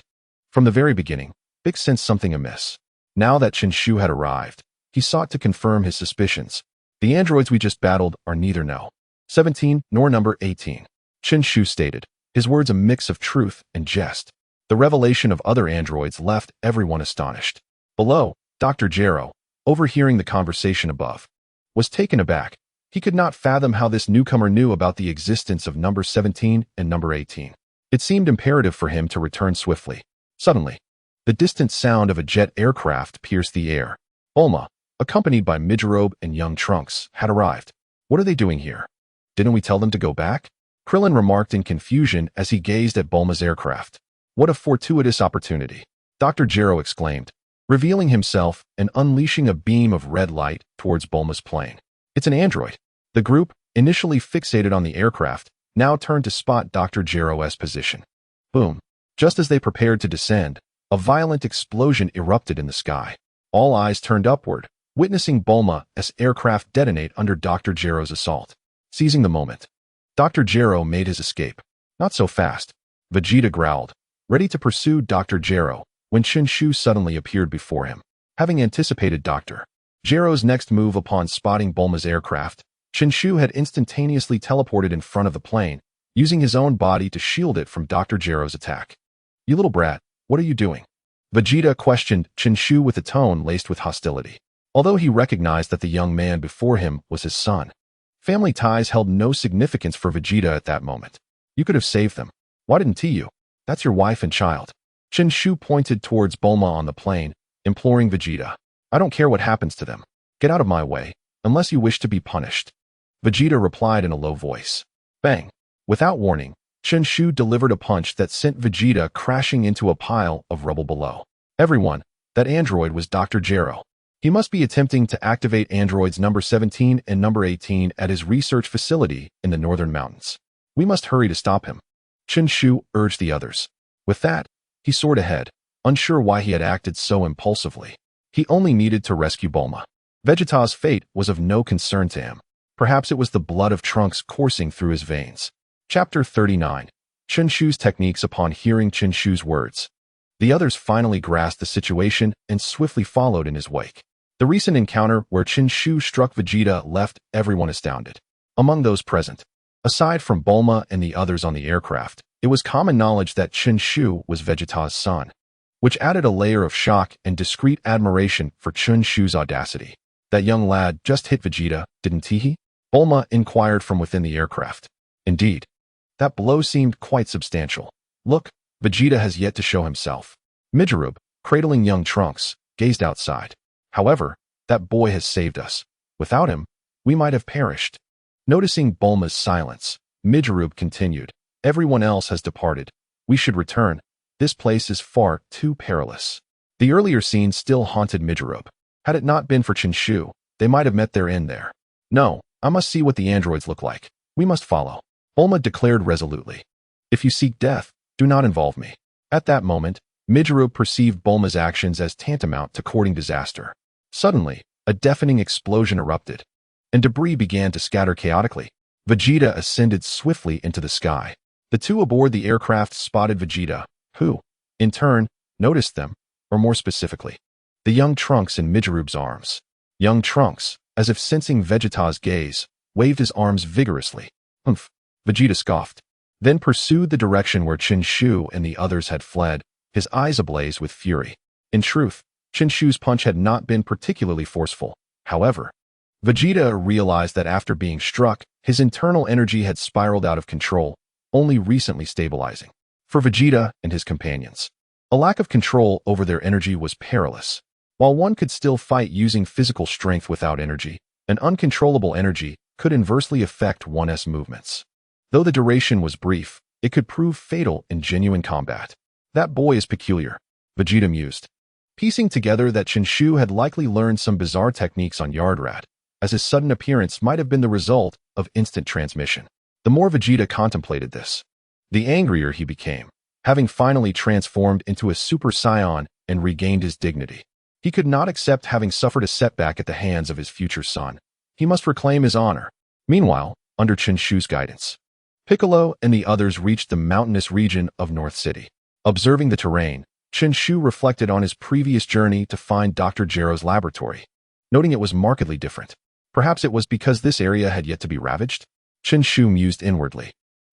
From the very beginning, Big sensed something amiss. Now that Chen Shu had arrived, he sought to confirm his suspicions. The androids we just battled are neither No. 17 nor number 18. Chen Shu stated, his words a mix of truth and jest. The revelation of other androids left everyone astonished. Below, Dr. Gero, overhearing the conversation above, was taken aback. He could not fathom how this newcomer knew about the existence of number 17 and number 18. It seemed imperative for him to return swiftly. Suddenly, the distant sound of a jet aircraft pierced the air. Bulma, accompanied by Midgerobe and young Trunks, had arrived. What are they doing here? Didn't we tell them to go back? Krillin remarked in confusion as he gazed at Bulma's aircraft. What a fortuitous opportunity, Dr. Gero exclaimed, revealing himself and unleashing a beam of red light towards Bulma's plane. It's an android. The group, initially fixated on the aircraft, now turned to spot Dr. Gero's position. Boom. Just as they prepared to descend, a violent explosion erupted in the sky. All eyes turned upward, witnessing Bulma's aircraft detonate under Dr. Gero's assault. Seizing the moment, Dr. Gero made his escape. Not so fast. Vegeta growled, ready to pursue Dr. Gero, when Chen Shu suddenly appeared before him. Having anticipated Dr. Gero's next move upon spotting Bulma's aircraft, Chen Shu had instantaneously teleported in front of the plane, using his own body to shield it from Dr. Gero's attack. You little brat, what are you doing? Vegeta questioned Chen Shu with a tone laced with hostility. Although he recognized that the young man before him was his son, family ties held no significance for Vegeta at that moment. You could have saved them. Why didn't you? That's your wife and child. Chen Shu pointed towards Bulma on the plane, imploring Vegeta. I don't care what happens to them. Get out of my way, unless you wish to be punished. Vegeta replied in a low voice. Bang! Without warning, Chen Shu delivered a punch that sent Vegeta crashing into a pile of rubble below. Everyone, that android was Dr. Gero. He must be attempting to activate androids number 17 and number 18 at his research facility in the northern mountains. We must hurry to stop him. Chen Shu urged the others. With that, he soared ahead, unsure why he had acted so impulsively. He only needed to rescue Bulma. Vegeta's fate was of no concern to him. Perhaps it was the blood of Trunks coursing through his veins. Chapter 39. Chen Shu's techniques. Upon hearing Chen Shu's words, the others finally grasped the situation and swiftly followed in his wake. The recent encounter where Chen Shu struck Vegeta left everyone astounded. Among those present, aside from Bulma and the others on the aircraft, it was common knowledge that Chen Shu was Vegeta's son, which added a layer of shock and discreet admiration for Chen Shu's audacity. That young lad just hit Vegeta, didn't he? Bulma inquired from within the aircraft. Indeed. That blow seemed quite substantial. Look, Vegeta has yet to show himself. Midgerobe, cradling young Trunks, gazed outside. However, that boy has saved us. Without him, we might have perished. Noticing Bulma's silence, Midgerobe continued. Everyone else has departed. We should return. This place is far too perilous. The earlier scene still haunted Midgerobe. Had it not been for Chen Shu, they might have met their end there. No, I must see what the androids look like. We must follow. Bulma declared resolutely. If you seek death, do not involve me. At that moment, Midgerobe perceived Bulma's actions as tantamount to courting disaster. Suddenly, a deafening explosion erupted, and debris began to scatter chaotically. Vegeta ascended swiftly into the sky. The two aboard the aircraft spotted Vegeta, who, in turn, noticed them. or more specifically, the young Trunks in Mijirube's arms. Young Trunks, as if sensing Vegeta's gaze, waved his arms vigorously. Humph, Vegeta scoffed, then pursued the direction where Chen Shu and the others had fled, his eyes ablaze with fury. In truth, Chen Shu's punch had not been particularly forceful. However, Vegeta realized that after being struck, his internal energy had spiraled out of control, only recently stabilizing. For Vegeta and his companions, a lack of control over their energy was perilous. While one could still fight using physical strength without energy, an uncontrollable energy could inversely affect one's movements. Though the duration was brief, it could prove fatal in genuine combat. That boy is peculiar, Vegeta mused, piecing together that Chen Shu had likely learned some bizarre techniques on Yardrat, as his sudden appearance might have been the result of instant transmission. The more Vegeta contemplated this, the angrier he became, having finally transformed into a Super Saiyan and regained his dignity. He could not accept having suffered a setback at the hands of his future son. He must reclaim his honor. Meanwhile, under Chen Shu's guidance, Piccolo and the others reached the mountainous region of North City. Observing the terrain, Chen Shu reflected on his previous journey to find Dr. Gero's laboratory, noting it was markedly different. Perhaps it was because this area had yet to be ravaged? Chen Shu mused inwardly,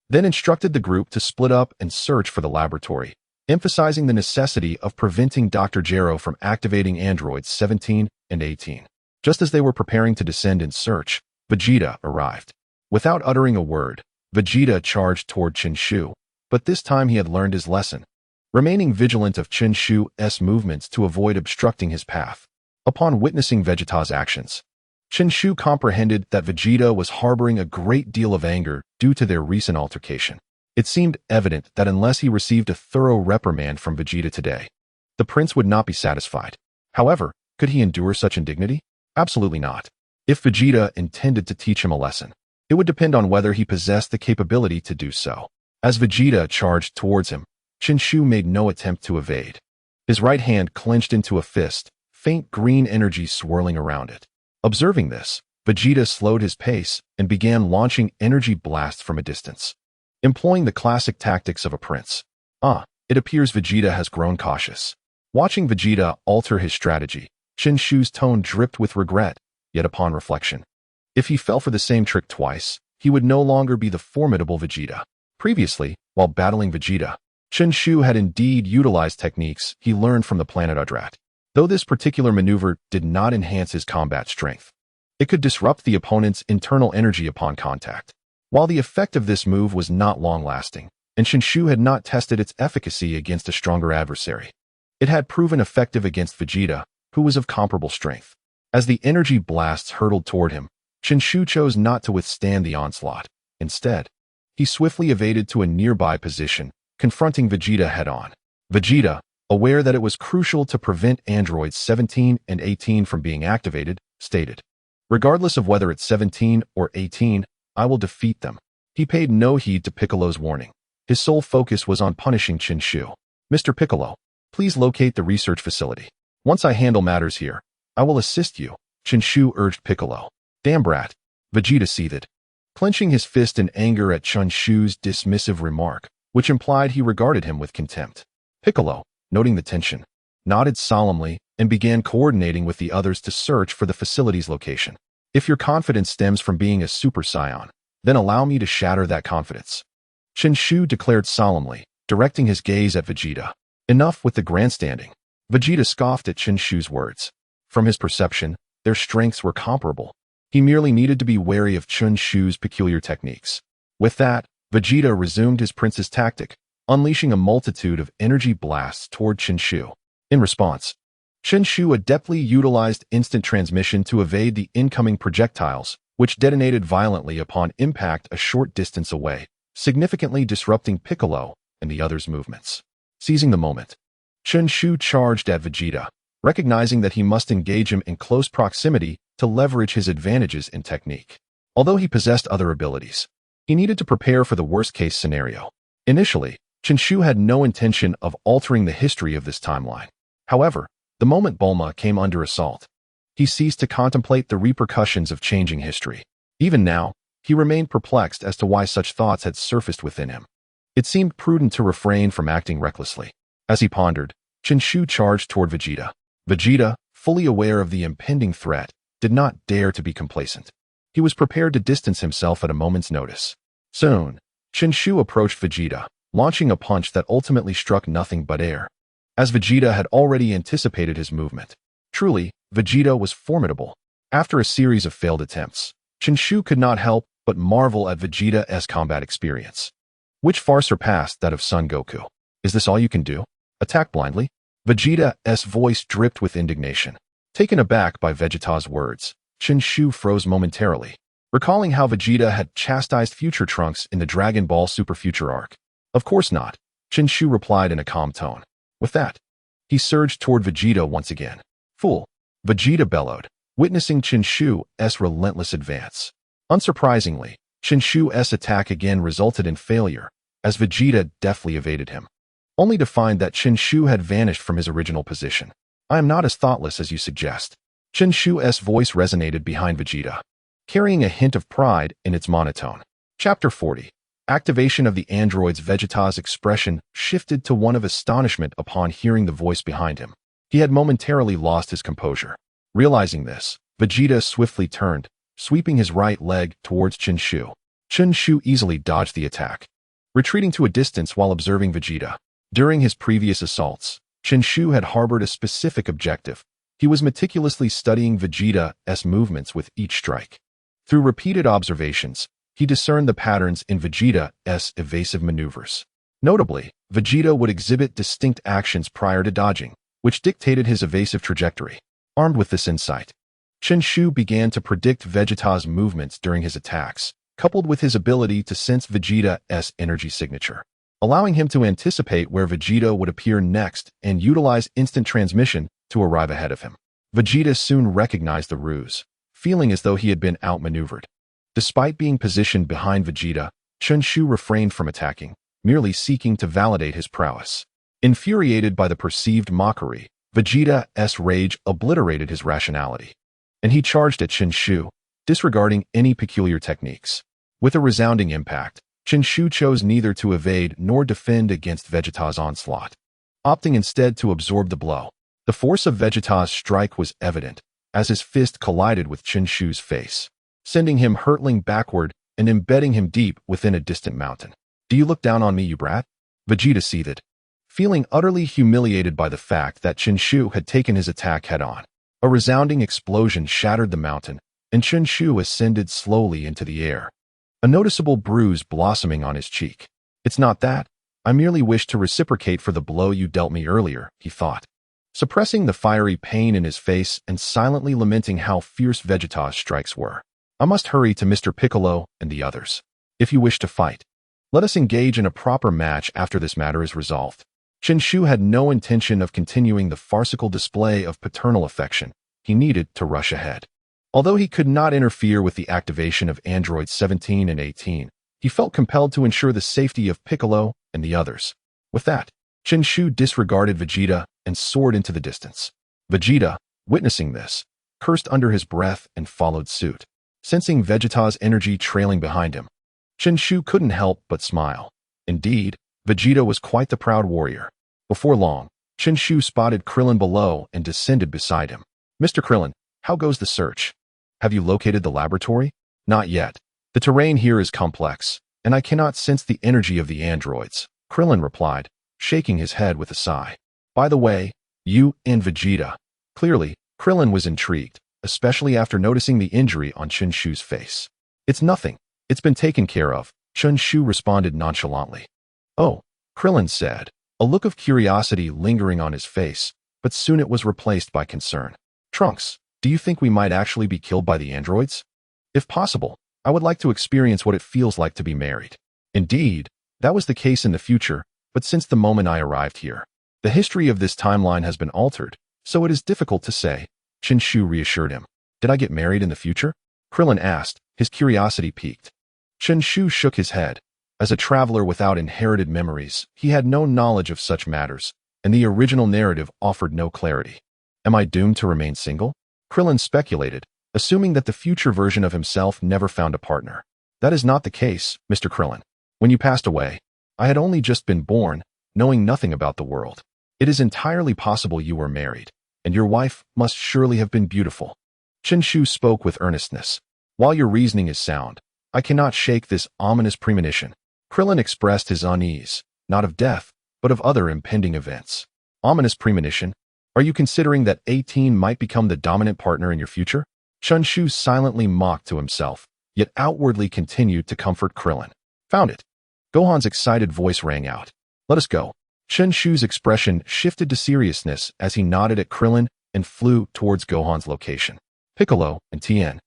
then instructed the group to split up and search for the laboratory, emphasizing the necessity of preventing Dr. Gero from activating androids 17 and 18. Just as they were preparing to descend in search, Vegeta arrived. Without uttering a word, Vegeta charged toward Chen Shu, but this time he had learned his lesson, remaining vigilant of Chen Shu's movements to avoid obstructing his path. Upon witnessing Vegeta's actions, Chen Shu comprehended that Vegeta was harboring a great deal of anger due to their recent altercation. It seemed evident that unless he received a thorough reprimand from Vegeta today, the prince would not be satisfied. However, could he endure such indignity? Absolutely not. If Vegeta intended to teach him a lesson, it would depend on whether he possessed the capability to do so. As Vegeta charged towards him, Chen Shu made no attempt to evade. His right hand clenched into a fist, faint green energy swirling around it. Observing this, Vegeta slowed his pace and began launching energy blasts from a distance, employing the classic tactics of a prince. It appears Vegeta has grown cautious. Watching Vegeta alter his strategy, Chen Shu's tone dripped with regret, yet upon reflection, if he fell for the same trick twice, he would no longer be the formidable Vegeta. Previously, while battling Vegeta, Chen Shu had indeed utilized techniques he learned from the planet Yardrat. Though this particular maneuver did not enhance his combat strength, it could disrupt the opponent's internal energy upon contact. While the effect of this move was not long-lasting, and Chen Shu had not tested its efficacy against a stronger adversary, it had proven effective against Vegeta, who was of comparable strength. As the energy blasts hurtled toward him, Chen Shu chose not to withstand the onslaught. Instead, he swiftly evaded to a nearby position, confronting Vegeta head-on. Vegeta, aware that it was crucial to prevent androids 17 and 18 from being activated, stated, "Regardless of whether it's 17 or 18, I will defeat them." He paid no heed to Piccolo's warning. His sole focus was on punishing Chen Shu. "Mr. Piccolo, please locate the research facility. Once I handle matters here, I will assist you," Chen Shu urged Piccolo. "Damn brat," Vegeta seethed, clenching his fist in anger at Chen Shu's dismissive remark, which implied he regarded him with contempt. Piccolo, noting the tension, nodded solemnly and began coordinating with the others to search for the facility's location. "If your confidence stems from being a Super Saiyan, then allow me to shatter that confidence," Chen Shu declared solemnly, directing his gaze at Vegeta. "Enough with the grandstanding." Vegeta scoffed at Chen Shu's words. From his perception, their strengths were comparable. He merely needed to be wary of Chen Shu's peculiar techniques. With that, Vegeta resumed his prince's tactic, unleashing a multitude of energy blasts toward Chen Shu. In response, Chen Shu adeptly utilized instant transmission to evade the incoming projectiles, which detonated violently upon impact a short distance away, significantly disrupting Piccolo and the others' movements. Seizing the moment, Chen Shu charged at Vegeta, recognizing that he must engage him in close proximity to leverage his advantages in technique. Although he possessed other abilities, he needed to prepare for the worst-case scenario. Initially, Chen Shu had no intention of altering the history of this timeline. However, the moment Bulma came under assault, he ceased to contemplate the repercussions of changing history. Even now, he remained perplexed as to why such thoughts had surfaced within him. It seemed prudent to refrain from acting recklessly. As he pondered, Chen Shu charged toward Vegeta. Vegeta, fully aware of the impending threat, did not dare to be complacent. He was prepared to distance himself at a moment's notice. Soon, Chen Shu approached Vegeta, launching a punch that ultimately struck nothing but air. As Vegeta had already anticipated his movement. Truly, Vegeta was formidable. After a series of failed attempts, Chen Shu could not help but marvel at Vegeta's combat experience, which far surpassed that of Son Goku. Is this all you can do? Attack blindly? Vegeta's voice dripped with indignation. Taken aback by Vegeta's words, Chen Shu froze momentarily, recalling how Vegeta had chastised future Trunks in the Dragon Ball Super Future arc. Of course not, Chen Shu replied in a calm tone. With that, he surged toward Vegeta once again. Fool! Vegeta bellowed, witnessing Chen Shu's relentless advance. Unsurprisingly, Chen Shu's attack again resulted in failure, as Vegeta deftly evaded him, only to find that Chen Shu had vanished from his original position. I am not as thoughtless as you suggest. Chen Shu's voice resonated behind Vegeta, carrying a hint of pride in its monotone. Chapter 40. Activation of the androids. Vegeta's expression shifted to one of astonishment upon hearing the voice behind him. He had momentarily lost his composure. Realizing this, Vegeta swiftly turned, sweeping his right leg towards Chen Shu. Chen Shu easily dodged the attack, retreating to a distance while observing Vegeta. During his previous assaults, Chen Shu had harbored a specific objective. He was meticulously studying Vegeta's movements with each strike. Through repeated observations, he discerned the patterns in Vegeta's evasive maneuvers. Notably, Vegeta would exhibit distinct actions prior to dodging, which dictated his evasive trajectory. Armed with this insight, Chen Shu began to predict Vegeta's movements during his attacks, coupled with his ability to sense Vegeta's energy signature, allowing him to anticipate where Vegeta would appear next and utilize instant transmission to arrive ahead of him. Vegeta soon recognized the ruse, feeling as though he had been outmaneuvered. Despite being positioned behind Vegeta, Chen Shu refrained from attacking, merely seeking to validate his prowess. Infuriated by the perceived mockery, Vegeta's rage obliterated his rationality, and he charged at Chen Shu, disregarding any peculiar techniques. With a resounding impact, Chen Shu chose neither to evade nor defend against Vegeta's onslaught, opting instead to absorb the blow. The force of Vegeta's strike was evident, as his fist collided with Chen Shu's face, sending him hurtling backward and embedding him deep within a distant mountain. Do you look down on me, you brat? Vegeta seethed, feeling utterly humiliated by the fact that Chen Shu had taken his attack head-on. A resounding explosion shattered the mountain, and Chen Shu ascended slowly into the air, a noticeable bruise blossoming on his cheek. It's not that. I merely wish to reciprocate for the blow you dealt me earlier, he thought, suppressing the fiery pain in his face and silently lamenting how fierce Vegeta's strikes were. I must hurry to Mr. Piccolo and the others. If you wish to fight, let us engage in a proper match after this matter is resolved. Chen Shu had no intention of continuing the farcical display of paternal affection. He needed to rush ahead. Although he could not interfere with the activation of androids 17 and 18, he felt compelled to ensure the safety of Piccolo and the others. With that, Chen Shu disregarded Vegeta and soared into the distance. Vegeta, witnessing this, cursed under his breath and followed suit, sensing Vegeta's energy trailing behind him. Chen Shu couldn't help but smile. Indeed, Vegeta was quite the proud warrior. Before long, Chen Shu spotted Krillin below and descended beside him. Mr. Krillin, how goes the search? Have you located the laboratory? Not yet. The terrain here is complex, and I cannot sense the energy of the androids, Krillin replied, shaking his head with a sigh. By the way, you and Vegeta. Clearly, Krillin was intrigued, especially after noticing the injury on Chen Shu's face. It's nothing. It's been taken care of, Chen Shu responded nonchalantly. Oh, Krillin said, a look of curiosity lingering on his face, but soon it was replaced by concern. Trunks, do you think we might actually be killed by the androids? If possible, I would like to experience what it feels like to be married. Indeed, that was the case in the future, but since the moment I arrived here, the history of this timeline has been altered, so it is difficult to say, Chen Shu reassured him. Did I get married in the future? Krillin asked, his curiosity piqued. Chen Shu shook his head. As a traveler without inherited memories, he had no knowledge of such matters, and the original narrative offered no clarity. Am I doomed to remain single? Krillin speculated, assuming that the future version of himself never found a partner. That is not the case, Mr. Krillin. When you passed away, I had only just been born, knowing nothing about the world. It is entirely possible you were married, and your wife must surely have been beautiful. Chen Shu spoke with earnestness. While your reasoning is sound, I cannot shake this ominous premonition. Krillin expressed his unease, not of death, but of other impending events. Ominous premonition? Are you considering that 18 might become the dominant partner in your future? Chen Shu silently mocked to himself, yet outwardly continued to comfort Krillin. Found it. Gohan's excited voice rang out. Let us go. Chen Shu's expression shifted to seriousness as he nodded at Krillin and flew towards Gohan's location. Piccolo and Tien,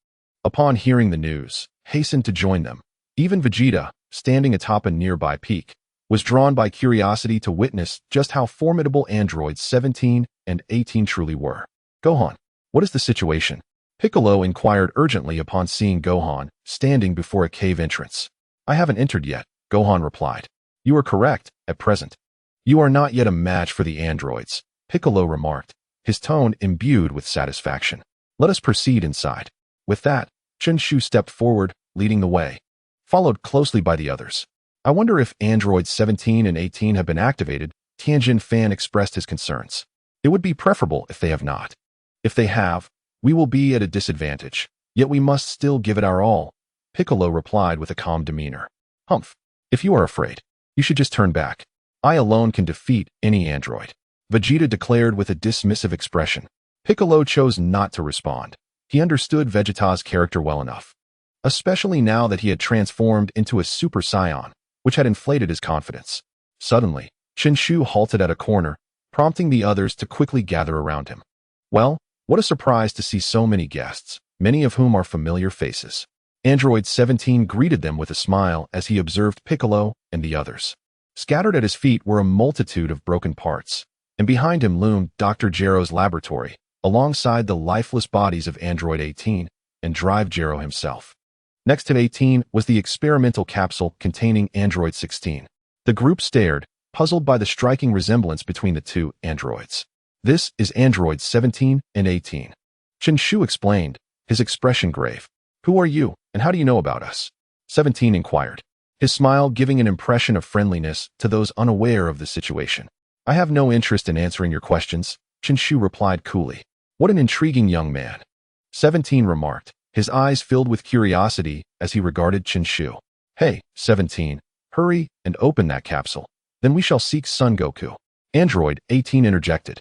upon hearing the news, hastened to join them. Even Vegeta, standing atop a nearby peak, was drawn by curiosity to witness just how formidable androids 17 and 18 truly were. Gohan, what is the situation? Piccolo inquired urgently upon seeing Gohan standing before a cave entrance. I haven't entered yet, Gohan replied. You are correct, at present. You are not yet a match for the androids, Piccolo remarked, his tone imbued with satisfaction. Let us proceed inside. With that, Chen Shu stepped forward, leading the way, followed closely by the others. I wonder if androids 17 and 18 have been activated, Tianjin Fan expressed his concerns. It would be preferable if they have not. If they have, we will be at a disadvantage, yet we must still give it our all, Piccolo replied with a calm demeanor. Humph. If you are afraid, you should just turn back. I alone can defeat any android, Vegeta declared with a dismissive expression. Piccolo chose not to respond. He understood Vegeta's character well enough, especially now that he had transformed into a Super Saiyan, which had inflated his confidence. Suddenly, Chen Shu halted at a corner, prompting the others to quickly gather around him. Well, what a surprise to see so many guests, many of whom are familiar faces. Android 17 greeted them with a smile as he observed Piccolo and the others. Scattered at his feet were a multitude of broken parts, and behind him loomed Dr. Gero's laboratory, alongside the lifeless bodies of Android 18 and Drive Gero himself. Next to 18 was the experimental capsule containing Android 16. The group stared, puzzled by the striking resemblance between the two androids. This is Android 17 and 18. Chen Shu explained, his expression grave. Who are you, and how do you know about us? 17 inquired, his smile giving an impression of friendliness to those unaware of the situation. I have no interest in answering your questions, Chen Shu replied coolly. What an intriguing young man, 17 remarked, his eyes filled with curiosity as he regarded Chen Shu. Hey, 17, hurry and open that capsule. Then we shall seek Son Goku. Android 18 interjected,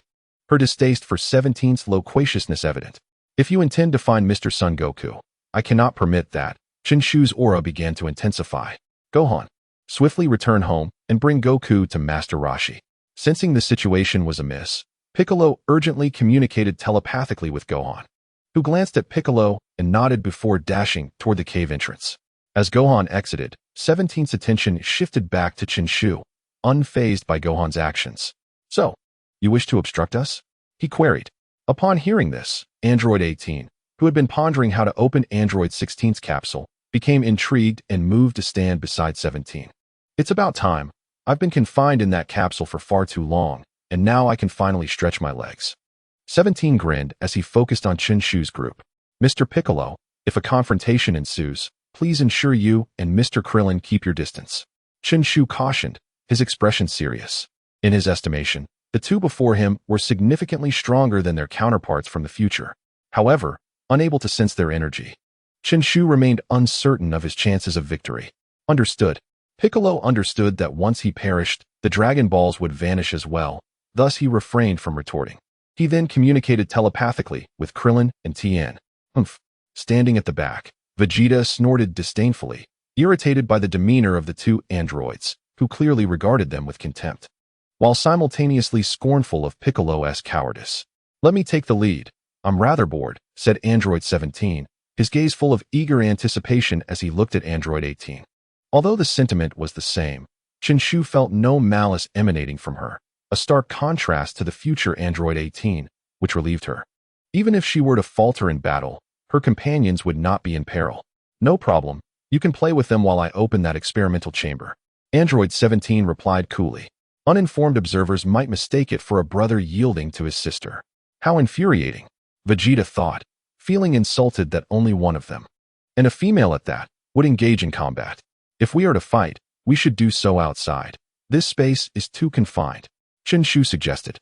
her distaste for 17's loquaciousness evident. If you intend to find Mr. Son Goku, I cannot permit that. Chen Shu's aura began to intensify. Gohan, swiftly return home and bring Goku to Master Roshi. Sensing the situation was amiss, Piccolo urgently communicated telepathically with Gohan, who glanced at Piccolo and nodded before dashing toward the cave entrance. As Gohan exited, 17's attention shifted back to Chen Shu, unfazed by Gohan's actions. So, you wish to obstruct us? He queried. Upon hearing this, Android 18, who had been pondering how to open Android 16's capsule, became intrigued and moved to stand beside 17. It's about time. I've been confined in that capsule for far too long, and now I can finally stretch my legs. 17 grinned as he focused on Chen Shu's group. Mr. Piccolo, if a confrontation ensues, please ensure you and Mr. Krillin keep your distance. Chen Shu cautioned, his expression serious. In his estimation, the two before him were significantly stronger than their counterparts from the future. However, unable to sense their energy, Chen Shu remained uncertain of his chances of victory. Understood. Piccolo understood that once he perished, the Dragon Balls would vanish as well, thus he refrained from retorting. He then communicated telepathically with Krillin and Tien. Humph. Standing at the back, Vegeta snorted disdainfully, irritated by the demeanor of the two androids, who clearly regarded them with contempt, while simultaneously scornful of Piccolo's cowardice. Let me take the lead. I'm rather bored, said Android 17, his gaze full of eager anticipation as he looked at Android 18. Although the sentiment was the same, Chen Shu felt no malice emanating from her, a stark contrast to the future Android 18, which relieved her. Even if she were to falter in battle, her companions would not be in peril. No problem, you can play with them while I open that experimental chamber. Android 17 replied coolly. Uninformed observers might mistake it for a brother yielding to his sister. How infuriating, Vegeta thought, feeling insulted that only one of them, and a female at that, would engage in combat. If we are to fight, we should do so outside. This space is too confined, Chen Shu suggested.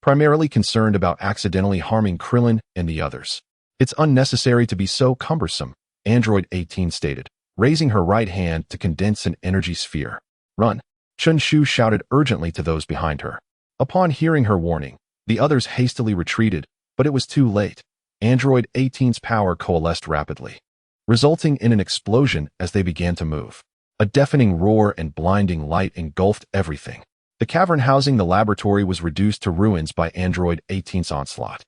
primarily concerned about accidentally harming Krillin and the others. It's unnecessary to be so cumbersome, Android 18 stated, raising her right hand to condense an energy sphere. Run! Chen Shu shouted urgently to those behind her. Upon hearing her warning, the others hastily retreated, but it was too late. Android 18's power coalesced rapidly, resulting in an explosion as they began to move. A deafening roar and blinding light engulfed everything. The cavern housing the laboratory was reduced to ruins by Android 18's onslaught.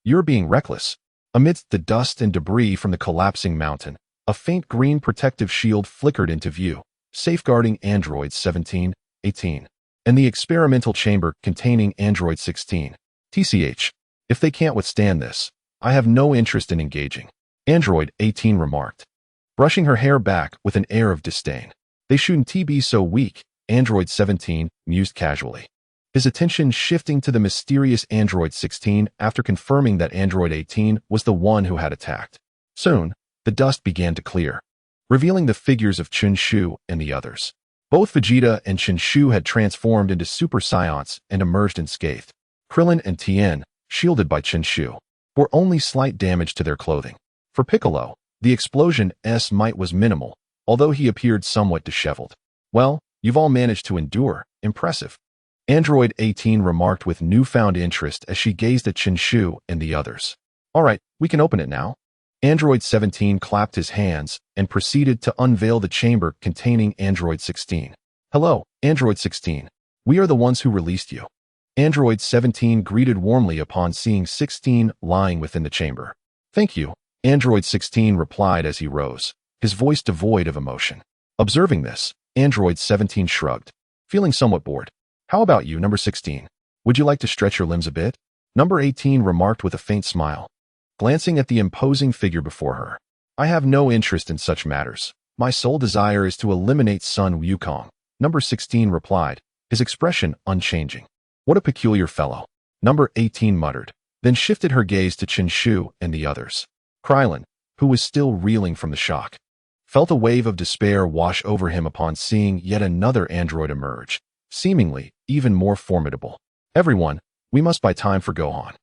"You're being reckless." Amidst the dust and debris from the collapsing mountain, a faint green protective shield flickered into view, safeguarding Android 17, 18, and the experimental chamber containing Android 16. TCH. If they can't withstand this, I have no interest in engaging, Android 18 remarked, brushing her hair back with an air of disdain. They shouldn't be so weak, Android 17 mused casually, his attention shifting to the mysterious Android 16 after confirming that Android 18 was the one who had attacked. Soon, the dust began to clear, revealing the figures of Chen Shu and the others. Both Vegeta and Chen Shu had transformed into Super Saiyans and emerged unscathed. Krillin and Tien, shielded by Chen Shu, were only slight damage to their clothing. For Piccolo, the explosion's might was minimal, although he appeared somewhat disheveled. "Well, you've all managed to endure. Impressive," Android 18 remarked with newfound interest as she gazed at Chen Shu and the others. "All right, we can open it now." Android 17 clapped his hands and proceeded to unveil the chamber containing Android 16. "Hello, Android 16. We are the ones who released you." Android 17 greeted warmly upon seeing 16 lying within the chamber. "Thank you," Android 16 replied as he rose, his voice devoid of emotion. Observing this, Android 17 shrugged, feeling somewhat bored. "How about you, number 16? Would you like to stretch your limbs a bit?" Number 18 remarked with a faint smile, glancing at the imposing figure before her. "I have no interest in such matters. My sole desire is to eliminate Son Wukong," Number 16 replied, his expression unchanging. "What a peculiar fellow," Number 18 muttered, then shifted her gaze to Chen Shu and the others. Krillin, who was still reeling from the shock, felt a wave of despair wash over him upon seeing yet another android emerge, seemingly even more formidable. "Everyone, we must buy time for Gohan.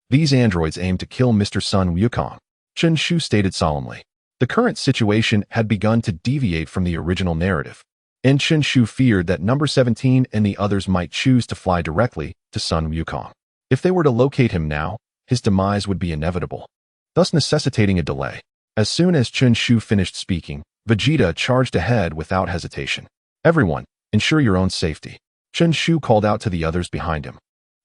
These androids aim to kill Mr. Son Wukong," Chen Shu stated solemnly. The current situation had begun to deviate from the original narrative, and Chen Shu feared that number 17 and the others might choose to fly directly to Son Wukong. If they were to locate him now, his demise would be inevitable, thus necessitating a delay. As soon as Chen Shu finished speaking, Vegeta charged ahead without hesitation. "Everyone, ensure your own safety," Chen Shu called out to the others behind him.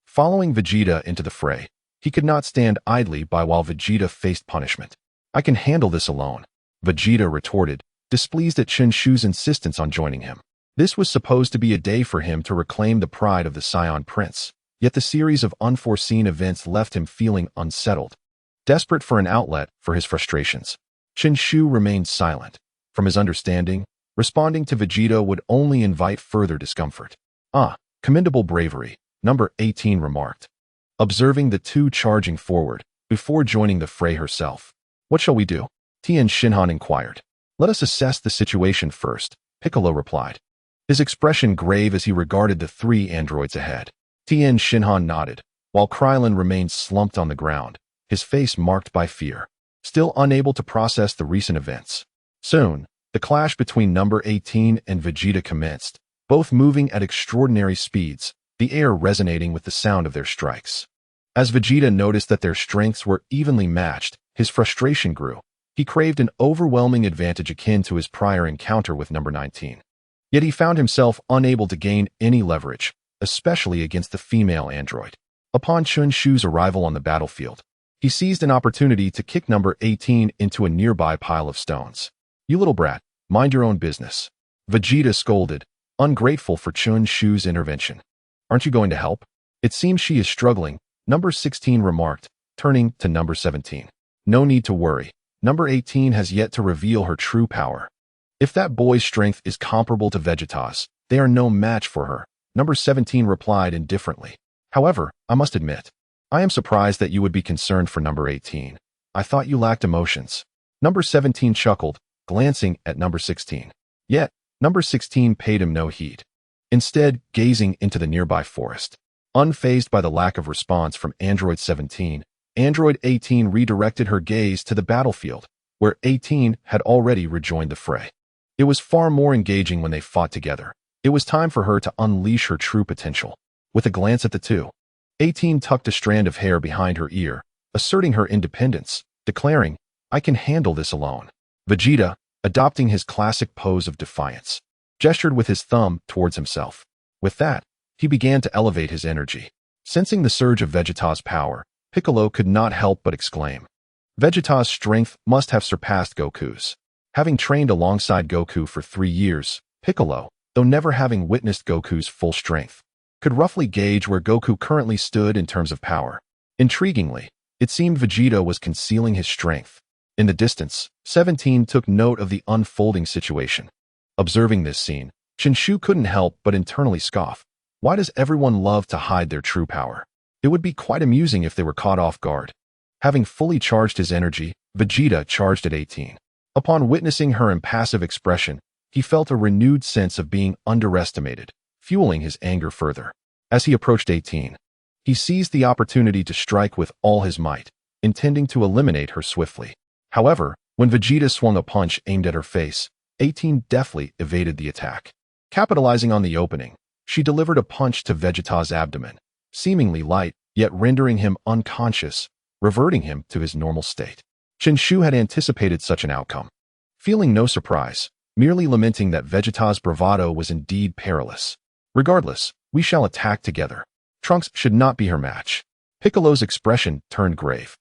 Following Vegeta into the fray, he could not stand idly by while Vegeta faced punishment. "I can handle this alone," Vegeta retorted, displeased at Chen Shu's insistence on joining him. This was supposed to be a day for him to reclaim the pride of the Saiyan Prince, yet the series of unforeseen events left him feeling unsettled. Desperate for an outlet for his frustrations, Chen Shu remained silent. From his understanding, responding to Vegeta would only invite further discomfort. "Ah, commendable bravery," Number 18 remarked, observing the two charging forward before joining the fray herself. "What shall we do?" Tien Shinhan inquired. "Let us assess the situation first," Piccolo replied, his expression grave as he regarded the three androids ahead. Tien Shinhan nodded, while Krillin remained slumped on the ground, his face marked by fear, still unable to process the recent events. Soon, the clash between Number 18 and Vegeta commenced, both moving at extraordinary speeds, the air resonating with the sound of their strikes. As Vegeta noticed that their strengths were evenly matched, his frustration grew. He craved an overwhelming advantage akin to his prior encounter with Number 19. Yet he found himself unable to gain any leverage, especially against the female android. Upon Chen Shu's arrival on the battlefield, he seized an opportunity to kick Number 18 into a nearby pile of stones. "You little brat, mind your own business," Vegeta scolded, ungrateful for Chen Shu's intervention. "Aren't you going to help? It seems she is struggling," Number 16 remarked, turning to Number 17. "No need to worry. Number 18 has yet to reveal her true power. If that boy's strength is comparable to Vegeta's, they are no match for her," Number 17 replied indifferently. "However, I must admit, I am surprised that you would be concerned for Number 18. I thought you lacked emotions." Number 17 chuckled, glancing at Number 16. Yet, Number 16 paid him no heed, instead gazing into the nearby forest. Unfazed by the lack of response from Android 17, Android 18 redirected her gaze to the battlefield, where 18 had already rejoined the fray. It was far more engaging when they fought together. It was time for her to unleash her true potential. With a glance at the two, 18 tucked a strand of hair behind her ear, asserting her independence, declaring, "I can handle this alone." Vegeta, adopting his classic pose of defiance, gestured with his thumb towards himself. With that, he began to elevate his energy. Sensing the surge of Vegeta's power, Piccolo could not help but exclaim. Vegeta's strength must have surpassed Goku's. Having trained alongside Goku for 3 years, Piccolo, though never having witnessed Goku's full strength, could roughly gauge where Goku currently stood in terms of power. Intriguingly, it seemed Vegeta was concealing his strength. In the distance, 17 took note of the unfolding situation. Observing this scene, Chen Shu couldn't help but internally scoff. Why does everyone love to hide their true power? It would be quite amusing if they were caught off guard. Having fully charged his energy, Vegeta charged at 18. Upon witnessing her impassive expression, he felt a renewed sense of being underestimated, fueling his anger further. As he approached 18, he seized the opportunity to strike with all his might, intending to eliminate her swiftly. However, when Vegeta swung a punch aimed at her face, 18 deftly evaded the attack. Capitalizing on the opening, she delivered a punch to Vegeta's abdomen, seemingly light, yet rendering him unconscious, reverting him to his normal state. Chen Shu had anticipated such an outcome. Feeling no surprise, merely lamenting that Vegeta's bravado was indeed perilous. Regardless, we shall attack together. Trunks should not be her match. Piccolo's expression turned grave.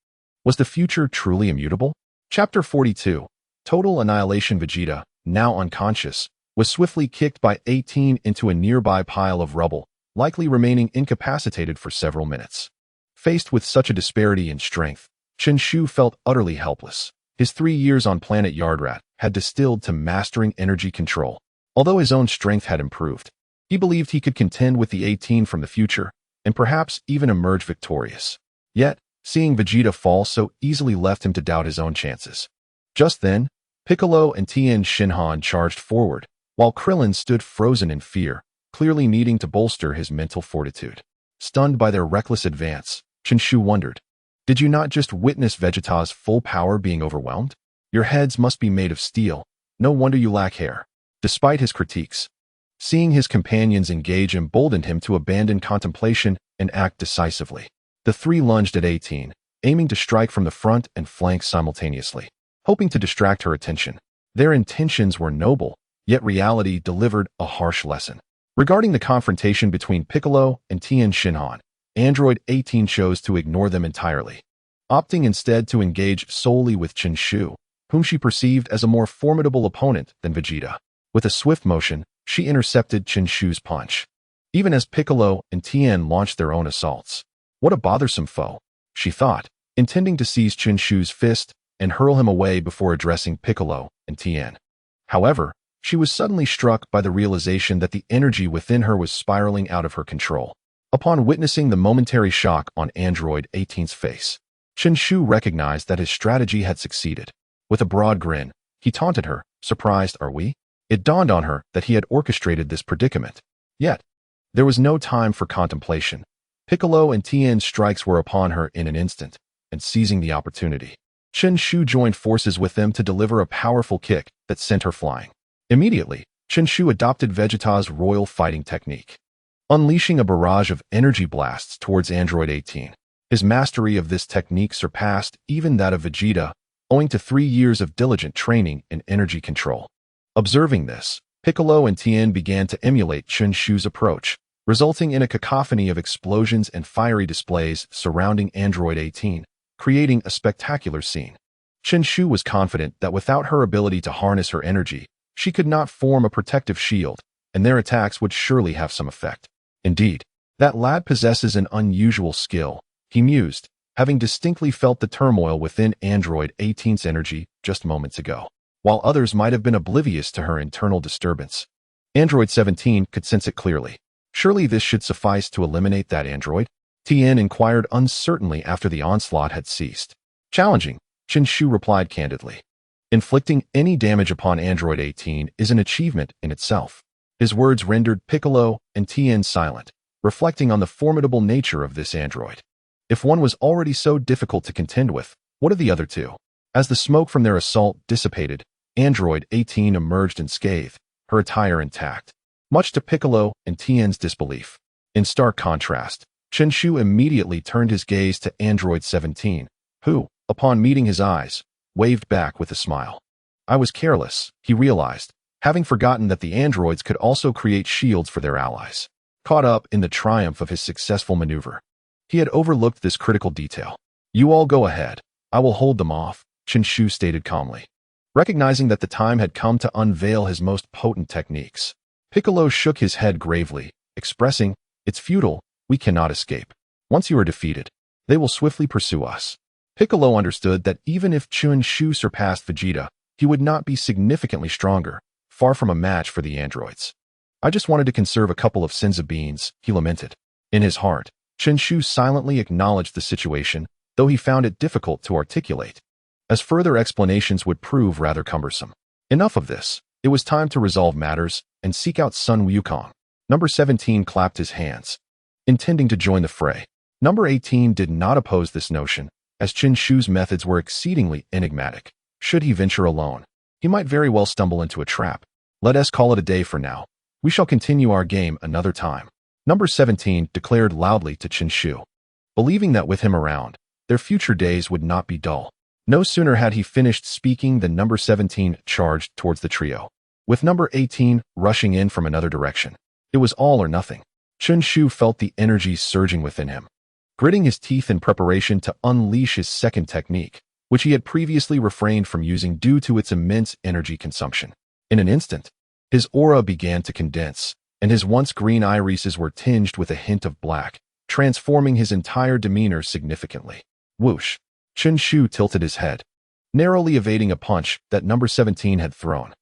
Was the future truly immutable? Chapter 42. Total Annihilation. Vegeta, now unconscious, was swiftly kicked by 18 into a nearby pile of rubble, likely remaining incapacitated for several minutes. Faced with such a disparity in strength, Chen Shu felt utterly helpless. His 3 years on planet Yardrat had distilled to mastering energy control. Although his own strength had improved, he believed he could contend with the 18 from the future, and perhaps even emerge victorious. Yet, seeing Vegeta fall so easily left him to doubt his own chances. Just then, Piccolo and Tien Shinhan charged forward, while Krillin stood frozen in fear, clearly needing to bolster his mental fortitude. Stunned by their reckless advance, Chen Shu wondered, "Did you not just witness Vegeta's full power being overwhelmed? Your heads must be made of steel. No wonder you lack hair." Despite his critiques, seeing his companions engage emboldened him to abandon contemplation and act decisively. The three lunged at 18, aiming to strike from the front and flank simultaneously, hoping to distract her attention. Their intentions were noble, yet reality delivered a harsh lesson. Regarding the confrontation between Piccolo and Tien Shinhan, Android 18 chose to ignore them entirely, opting instead to engage solely with Chen Shu, whom she perceived as a more formidable opponent than Vegeta. With a swift motion, she intercepted Chen Shu's punch, even as Piccolo and Tien launched their own assaults. What a bothersome foe, she thought, intending to seize Chen Shu's fist and hurl him away before addressing Piccolo and Tien. However, she was suddenly struck by the realization that the energy within her was spiraling out of her control. Upon witnessing the momentary shock on Android 18's face, Chen Shu recognized that his strategy had succeeded. With a broad grin, he taunted her, "Surprised, are we?" It dawned on her that he had orchestrated this predicament. Yet, there was no time for contemplation. Piccolo and Tien's strikes were upon her in an instant, and seizing the opportunity, Chen Shu joined forces with them to deliver a powerful kick that sent her flying. Immediately, Chen Shu adopted Vegeta's royal fighting technique, unleashing a barrage of energy blasts towards Android 18. His mastery of this technique surpassed even that of Vegeta, owing to 3 years of diligent training in energy control. Observing this, Piccolo and Tien began to emulate Chen Shu's approach, resulting in a cacophony of explosions and fiery displays surrounding Android 18, creating a spectacular scene. Chen Shu was confident that without her ability to harness her energy, she could not form a protective shield, and their attacks would surely have some effect. Indeed, that lad possesses an unusual skill, he mused, having distinctly felt the turmoil within Android 18's energy just moments ago. While others might have been oblivious to her internal disturbance, Android 17 could sense it clearly. Surely this should suffice to eliminate that android? Tien inquired uncertainly after the onslaught had ceased. Challenging, Chen Shu replied candidly. Inflicting any damage upon Android 18 is an achievement in itself. His words rendered Piccolo and Tien silent, reflecting on the formidable nature of this android. If one was already so difficult to contend with, what of the other two? As the smoke from their assault dissipated, Android 18 emerged unscathed, her attire intact, much to Piccolo and Tien's disbelief. In stark contrast, Chen Shu immediately turned his gaze to Android 17, who, upon meeting his eyes, waved back with a smile. I was careless, he realized, having forgotten that the androids could also create shields for their allies. Caught up in the triumph of his successful maneuver, he had overlooked this critical detail. You all go ahead. I will hold them off, Chen Shu stated calmly. Recognizing that the time had come to unveil his most potent techniques, Piccolo shook his head gravely, expressing, "It's futile, we cannot escape. Once you are defeated, they will swiftly pursue us." Piccolo understood that even if Chen Shu surpassed Vegeta, he would not be significantly stronger, far from a match for the androids. I just wanted to conserve a couple of Senzu beans, he lamented. In his heart, Chen Shu silently acknowledged the situation, though he found it difficult to articulate, as further explanations would prove rather cumbersome. Enough of this. It was time to resolve matters and seek out Son Wukong. Number 17 clapped his hands, intending to join the fray. Number 18 did not oppose this notion, as Chen Shu's methods were exceedingly enigmatic. Should he venture alone, he might very well stumble into a trap. Let us call it a day for now. We shall continue our game another time. Number 17 declared loudly to Chen Shu, believing that with him around, their future days would not be dull. No sooner had he finished speaking than number 17 charged towards the trio, with number 18 rushing in from another direction. It was all or nothing. Chen Shu felt the energy surging within him, gritting his teeth in preparation to unleash his second technique, which he had previously refrained from using due to its immense energy consumption. In an instant, his aura began to condense, and his once green irises were tinged with a hint of black, transforming his entire demeanor significantly. Whoosh! Chen Shu tilted his head, narrowly evading a punch that number 17 had thrown.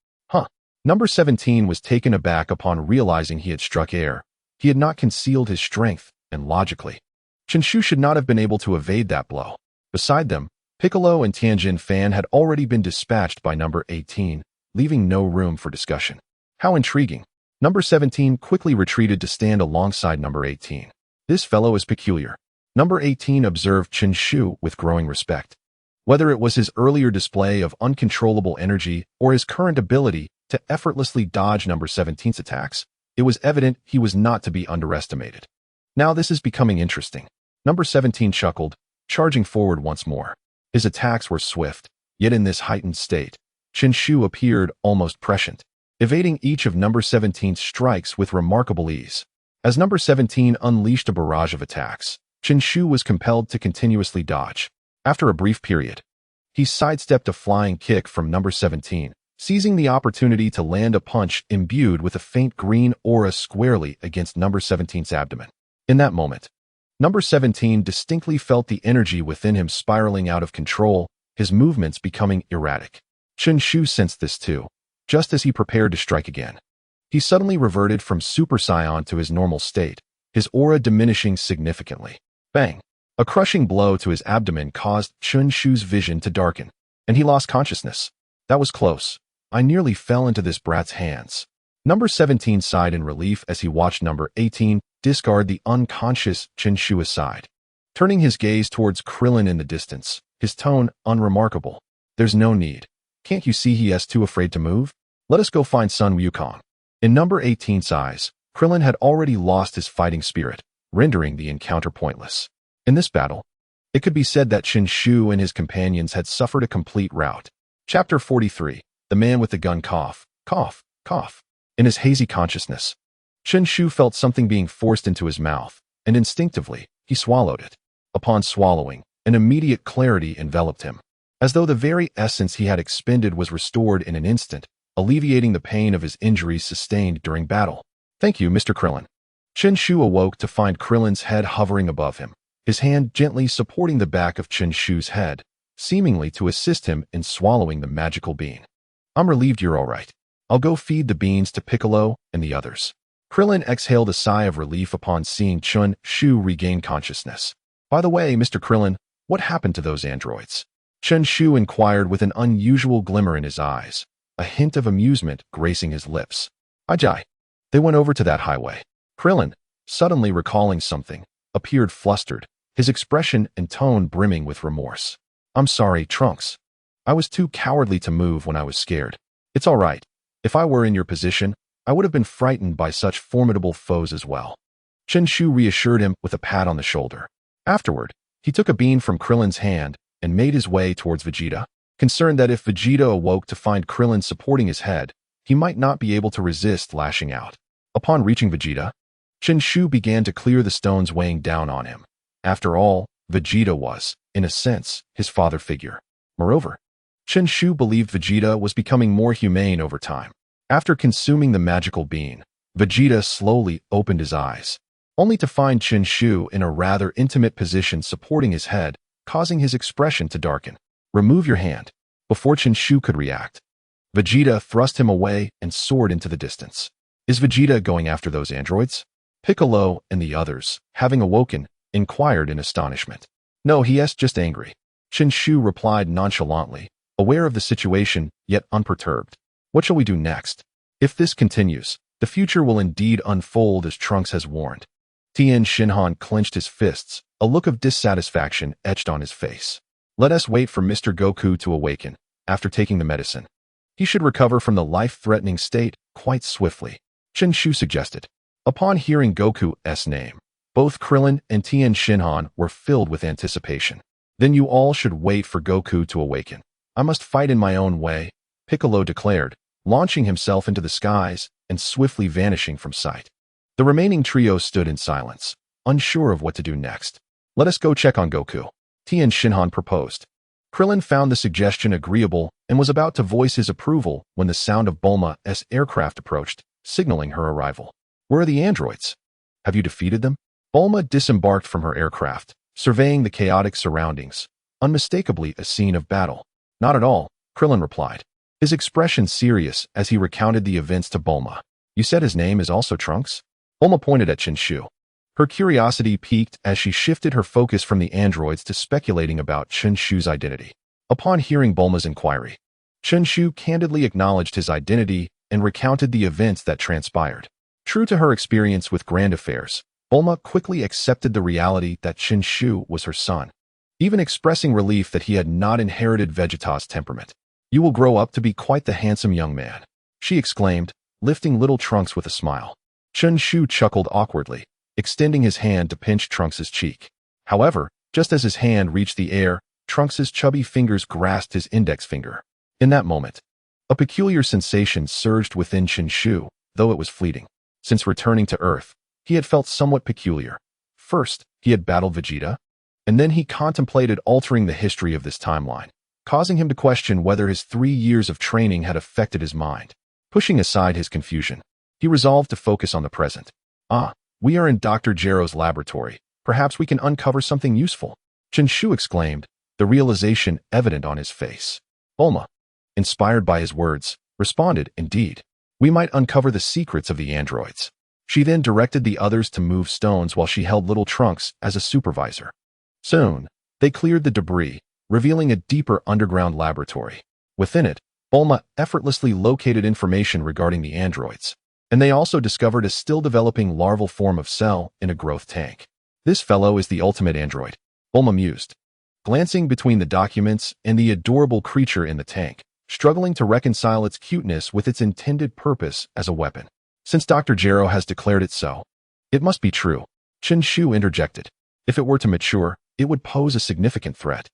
Number 17 was taken aback upon realizing he had struck air. He had not concealed his strength, and logically, Chen Shu should not have been able to evade that blow. Beside them, Piccolo and Tianjin Fan had already been dispatched by number 18, leaving no room for discussion. How intriguing. Number 17 quickly retreated to stand alongside number 18. This fellow is peculiar. Number 18 observed Chen Shu with growing respect. Whether it was his earlier display of uncontrollable energy or his current ability to effortlessly dodge number 17's attacks, it was evident he was not to be underestimated. Now this is becoming interesting. Number 17 chuckled, charging forward once more. His attacks were swift, yet in this heightened state, Chen Shu appeared almost prescient, evading each of number 17's strikes with remarkable ease. As number 17 unleashed a barrage of attacks, Chen Shu was compelled to continuously dodge. After a brief period, he sidestepped a flying kick from number 17, seizing the opportunity to land a punch imbued with a faint green aura squarely against number 17's abdomen. In that moment, number 17 distinctly felt the energy within him spiraling out of control, his movements becoming erratic. Chen Shu sensed this too, just as he prepared to strike again. He suddenly reverted from Super Saiyan to his normal state, his aura diminishing significantly. Bang! A crushing blow to his abdomen caused Chen Shu's vision to darken, and he lost consciousness. That was close. I nearly fell into this brat's hands. Number 17 sighed in relief as he watched number 18 discard the unconscious Chen Shu aside, turning his gaze towards Krillin in the distance, his tone unremarkable. There's no need. Can't you see he is too afraid to move? Let us go find Son Wukong. In number 18's eyes, Krillin had already lost his fighting spirit, rendering the encounter pointless. In this battle, it could be said that Chen Shu and his companions had suffered a complete rout. Chapter 43. The Man with the Gun cough, cough, cough. In his hazy consciousness, Chen Shu felt something being forced into his mouth, and instinctively, he swallowed it. Upon swallowing, an immediate clarity enveloped him, as though the very essence he had expended was restored in an instant, alleviating the pain of his injuries sustained during battle. Thank you, Mr. Krillin. Chen Shu awoke to find Krillin's head hovering above him, his hand gently supporting the back of Chen Shu's head, seemingly to assist him in swallowing the magical bean. I'm relieved you're all right. I'll go feed the beans to Piccolo and the others. Krillin exhaled a sigh of relief upon seeing Chen Shu regain consciousness. By the way, Mr. Krillin, what happened to those androids? Chen Shu inquired with an unusual glimmer in his eyes, a hint of amusement gracing his lips. Ajay. They went over to that highway. Krillin, suddenly recalling something, appeared flustered, his expression and tone brimming with remorse. I'm sorry, Trunks. I was too cowardly to move when I was scared. It's all right. If I were in your position, I would have been frightened by such formidable foes as well. Chen Shu reassured him with a pat on the shoulder. Afterward, he took a bean from Krillin's hand and made his way towards Vegeta, concerned that if Vegeta awoke to find Krillin supporting his head, he might not be able to resist lashing out. Upon reaching Vegeta, Chen Shu began to clear the stones weighing down on him. After all, Vegeta was, in a sense, his father figure. Moreover, Chen Shu believed Vegeta was becoming more humane over time. After consuming the magical bean, Vegeta slowly opened his eyes, only to find Chen Shu in a rather intimate position supporting his head, causing his expression to darken. Remove your hand. Before Chen Shu could react, Vegeta thrust him away and soared into the distance. Is Vegeta going after those androids? Piccolo and the others, having awoken, inquired in astonishment. No, he is just angry. Chen Shu replied nonchalantly, aware of the situation, yet unperturbed. What shall we do next? If this continues, the future will indeed unfold as Trunks has warned. Tien Shinhan clenched his fists, a look of dissatisfaction etched on his face. Let us wait for Mr. Goku to awaken, after taking the medicine. He should recover from the life-threatening state quite swiftly, Chen Shu suggested. Upon hearing Goku's name, both Krillin and Tien Shinhan were filled with anticipation. Then you all should wait for Goku to awaken. I must fight in my own way, Piccolo declared, launching himself into the skies and swiftly vanishing from sight. The remaining trio stood in silence, unsure of what to do next. Let us go check on Goku, Tien Shinhan proposed. Krillin found the suggestion agreeable and was about to voice his approval when the sound of Bulma's aircraft approached, signaling her arrival. Where are the androids? Have you defeated them? Bulma disembarked from her aircraft, surveying the chaotic surroundings, unmistakably a scene of battle. Not at all, Krillin replied, his expression serious as he recounted the events to Bulma. You said his name is also Trunks? Bulma pointed at Chen Shu. Her curiosity piqued as she shifted her focus from the androids to speculating about Chen Shu's identity. Upon hearing Bulma's inquiry, Chen Shu candidly acknowledged his identity and recounted the events that transpired. True to her experience with grand affairs, Bulma quickly accepted the reality that Chen Shu was her son, even expressing relief that he had not inherited Vegeta's temperament. You will grow up to be quite the handsome young man, she exclaimed, lifting little Trunks with a smile. Chen Shu chuckled awkwardly, extending his hand to pinch Trunks's cheek. However, just as his hand reached the air, Trunks's chubby fingers grasped his index finger. In that moment, a peculiar sensation surged within Chen Shu, though it was fleeting. Since returning to Earth, he had felt somewhat peculiar. First, he had battled Vegeta, and then he contemplated altering the history of this timeline, causing him to question whether his 3 years of training had affected his mind. Pushing aside his confusion, he resolved to focus on the present. We are in Dr. Gero's laboratory. Perhaps we can uncover something useful, Chen Shu exclaimed, the realization evident on his face. Bulma, inspired by his words, responded, indeed. We might uncover the secrets of the androids. She then directed the others to move stones while she held little Trunks as a supervisor. Soon, they cleared the debris, revealing a deeper underground laboratory. Within it, Bulma effortlessly located information regarding the androids, and they also discovered a still-developing larval form of cell in a growth tank. This fellow is the ultimate android, Bulma mused, glancing between the documents and the adorable creature in the tank, struggling to reconcile its cuteness with its intended purpose as a weapon. Since Dr. Gero has declared it so, it must be true, Chen Shu interjected. If it were to mature, it would pose a significant threat.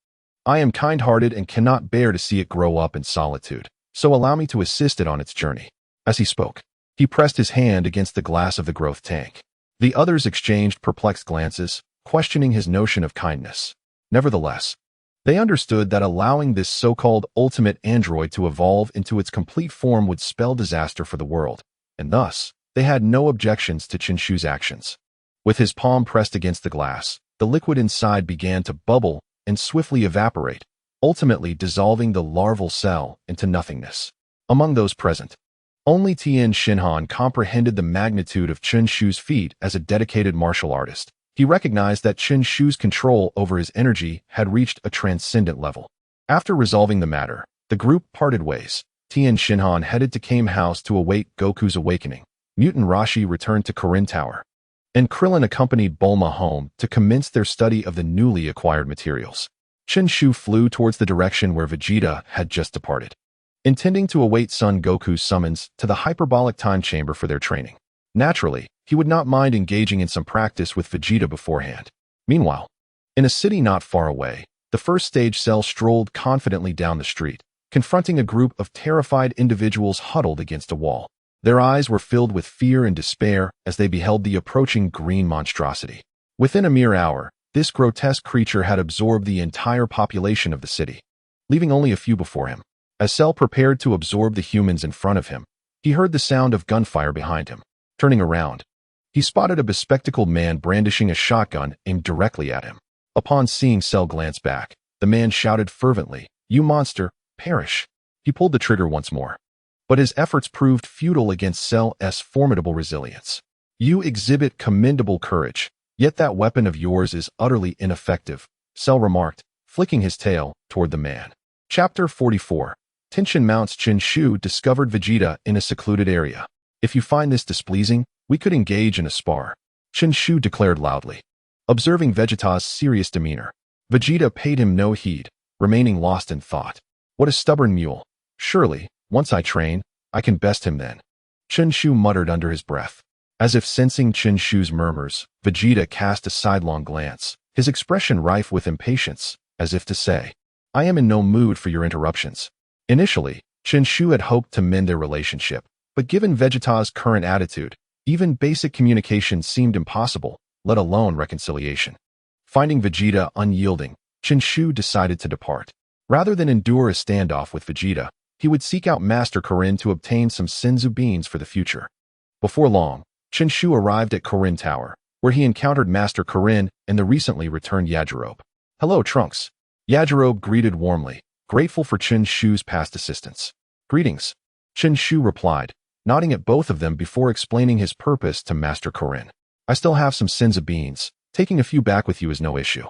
I am kind-hearted and cannot bear to see it grow up in solitude, so allow me to assist it on its journey. As he spoke, he pressed his hand against the glass of the growth tank. The others exchanged perplexed glances, questioning his notion of kindness. Nevertheless, they understood that allowing this so-called ultimate android to evolve into its complete form would spell disaster for the world, and thus, they had no objections to Chen Shu's actions. With his palm pressed against the glass, the liquid inside began to bubble and swiftly evaporate, ultimately dissolving the larval cell into nothingness. Among those present, only Tien Shinhan comprehended the magnitude of Chen Shu's feat as a dedicated martial artist. He recognized that Chen Shu's control over his energy had reached a transcendent level. After resolving the matter, the group parted ways. Tien Shinhan headed to Kame House to await Goku's awakening. Mutant Rashi returned to Korin Tower. and Krillin accompanied Bulma home to commence their study of the newly acquired materials. Chen Shu flew towards the direction where Vegeta had just departed, intending to await Son Goku's summons to the hyperbolic time chamber for their training. Naturally, he would not mind engaging in some practice with Vegeta beforehand. Meanwhile, in a city not far away, the first stage Cell strolled confidently down the street, confronting a group of terrified individuals huddled against a wall. Their eyes were filled with fear and despair as they beheld the approaching green monstrosity. Within a mere hour, this grotesque creature had absorbed the entire population of the city, leaving only a few before him. As Cell prepared to absorb the humans in front of him, he heard the sound of gunfire behind him. Turning around, he spotted a bespectacled man brandishing a shotgun aimed directly at him. Upon seeing Cell glance back, the man shouted fervently, "You monster, perish!" He pulled the trigger once more, but his efforts proved futile against Cell's formidable resilience. "You exhibit commendable courage, yet that weapon of yours is utterly ineffective," Cell remarked, flicking his tail toward the man. Chapter 44. Tension mounts. Chen Shu discovered Vegeta in a secluded area. "If you find this displeasing, we could engage in a spar," Chen Shu declared loudly. Observing Vegeta's serious demeanor, Vegeta paid him no heed, remaining lost in thought. "What a stubborn mule. Surely, once I train, I can best him then," Chen Shu muttered under his breath. As if sensing Chen Shu's murmurs, Vegeta cast a sidelong glance, his expression rife with impatience, as if to say, "I am in no mood for your interruptions." Initially, Chen Shu had hoped to mend their relationship, but given Vegeta's current attitude, even basic communication seemed impossible, let alone reconciliation. Finding Vegeta unyielding, Chen Shu decided to depart. Rather than endure a standoff with Vegeta, he would seek out Master Korin to obtain some Senzu beans for the future. Before long, Chen Shu arrived at Korin Tower, where he encountered Master Korin and the recently returned Yajirobe. "Hello, Trunks." Yajirobe greeted warmly, grateful for Chen Shu's past assistance. "Greetings," Chen Shu replied, nodding at both of them before explaining his purpose to Master Korin. "I still have some Senzu beans. Taking a few back with you is no issue.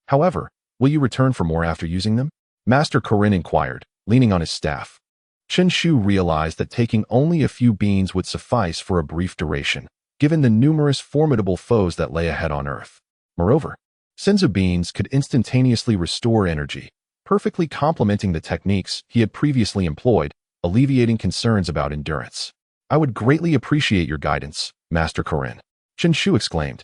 However, will you return for more after using them?" Master Korin inquired, leaning on his staff. Chen Shu realized that taking only a few beans would suffice for a brief duration, given the numerous formidable foes that lay ahead on Earth. Moreover, Senzu beans could instantaneously restore energy, perfectly complementing the techniques he had previously employed, alleviating concerns about endurance. "I would greatly appreciate your guidance, Master Korin," Chen Shu exclaimed,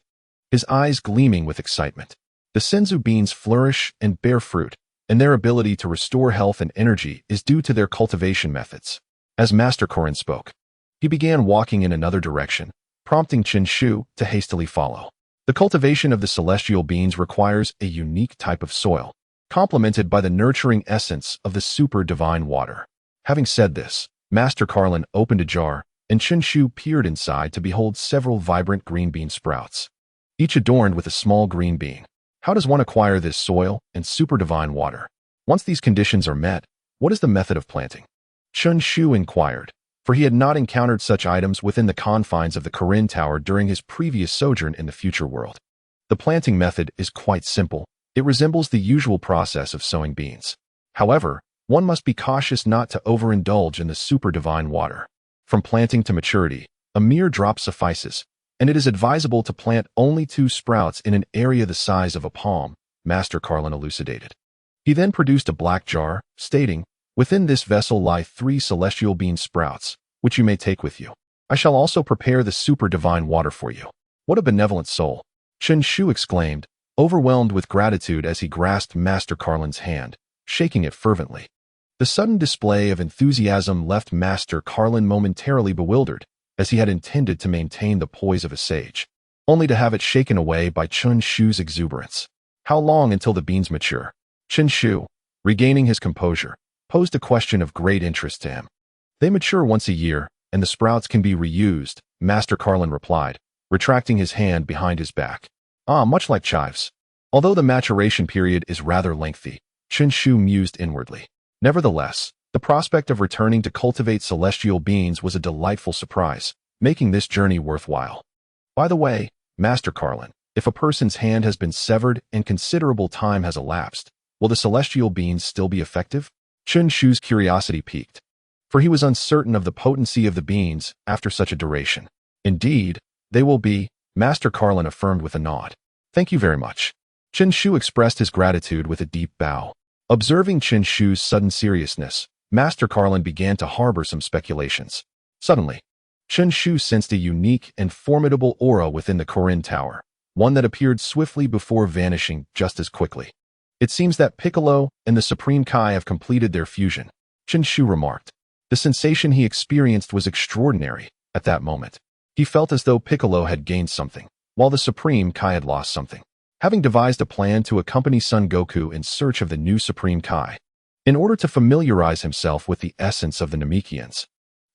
his eyes gleaming with excitement. The Senzu beans flourish and bear fruit, and their ability to restore health and energy is due to their cultivation methods. As Master Korin spoke, he began walking in another direction, prompting Chen Shu to hastily follow. The cultivation of the celestial beans requires a unique type of soil, complemented by the nurturing essence of the super divine water. Having said this, Master Karlin opened a jar, and Chen Shu peered inside to behold several vibrant green bean sprouts, each adorned with a small green bean. How does one acquire this soil and super divine water? Once these conditions are met, what is the method of planting? Chen Shu inquired, for he had not encountered such items within the confines of the Korin Tower during his previous sojourn in the future world. The planting method is quite simple. It resembles the usual process of sowing beans. However, one must be cautious not to overindulge in the super divine water. From planting to maturity, a mere drop suffices, and it is advisable to plant only 2 sprouts in an area the size of a palm, Master Karlin elucidated. He then produced a black jar, stating, "Within this vessel lie 3 celestial bean sprouts, which you may take with you. I shall also prepare the super divine water for you." "What a benevolent soul!" Chen Shu exclaimed, overwhelmed with gratitude as he grasped Master Karlin's hand, shaking it fervently. The sudden display of enthusiasm left Master Karlin momentarily bewildered, as he had intended to maintain the poise of a sage, only to have it shaken away by Chen Shu's exuberance. "How long until the beans mature?" Chen Shu, regaining his composure, posed a question of great interest to him. "They mature once a year, and the sprouts can be reused," Master Karlin replied, retracting his hand behind his back. "Ah, much like chives." Although the maturation period is rather lengthy, Chen Shu mused inwardly. Nevertheless, the prospect of returning to cultivate celestial beans was a delightful surprise, making this journey worthwhile. "By the way, Master Karlin, if a person's hand has been severed and considerable time has elapsed, will the celestial beans still be effective?" Chen Shu's curiosity piqued, for he was uncertain of the potency of the beans after such a duration. "Indeed, they will be," Master Carlin affirmed with a nod. Thank you very much. Chen Shu expressed his gratitude with a deep bow. Observing Chen Shu's sudden seriousness, Master Carlin began to harbor some speculations. Suddenly, Chen Shu sensed a unique and formidable aura within the Korin Tower, one that appeared swiftly before vanishing just as quickly. It seems that Piccolo and the Supreme Kai have completed their fusion, Chen Shu remarked. The sensation he experienced was extraordinary at that moment. He felt as though Piccolo had gained something, while the Supreme Kai had lost something. Having devised a plan to accompany Son Goku in search of the new Supreme Kai, in order to familiarize himself with the essence of the Namekians,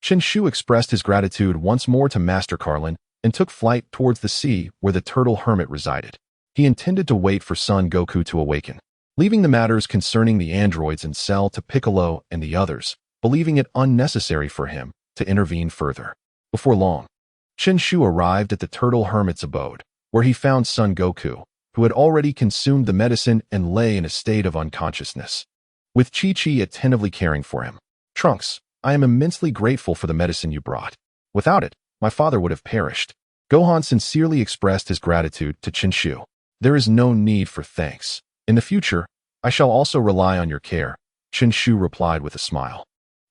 Chen Shu expressed his gratitude once more to Master Carlin and took flight towards the sea where the turtle hermit resided. He intended to wait for Son Goku to awaken, leaving the matters concerning the androids and Cell to Piccolo and the others, believing it unnecessary for him to intervene further. Before long, Chen Shu arrived at the turtle hermit's abode, where he found Son Goku, who had already consumed the medicine and lay in a state of unconsciousness, with Chi-Chi attentively caring for him. Trunks, I am immensely grateful for the medicine you brought. Without it, my father would have perished. Gohan sincerely expressed his gratitude to Chen Shu. There is no need for thanks. In the future, I shall also rely on your care, Chen Shu replied with a smile.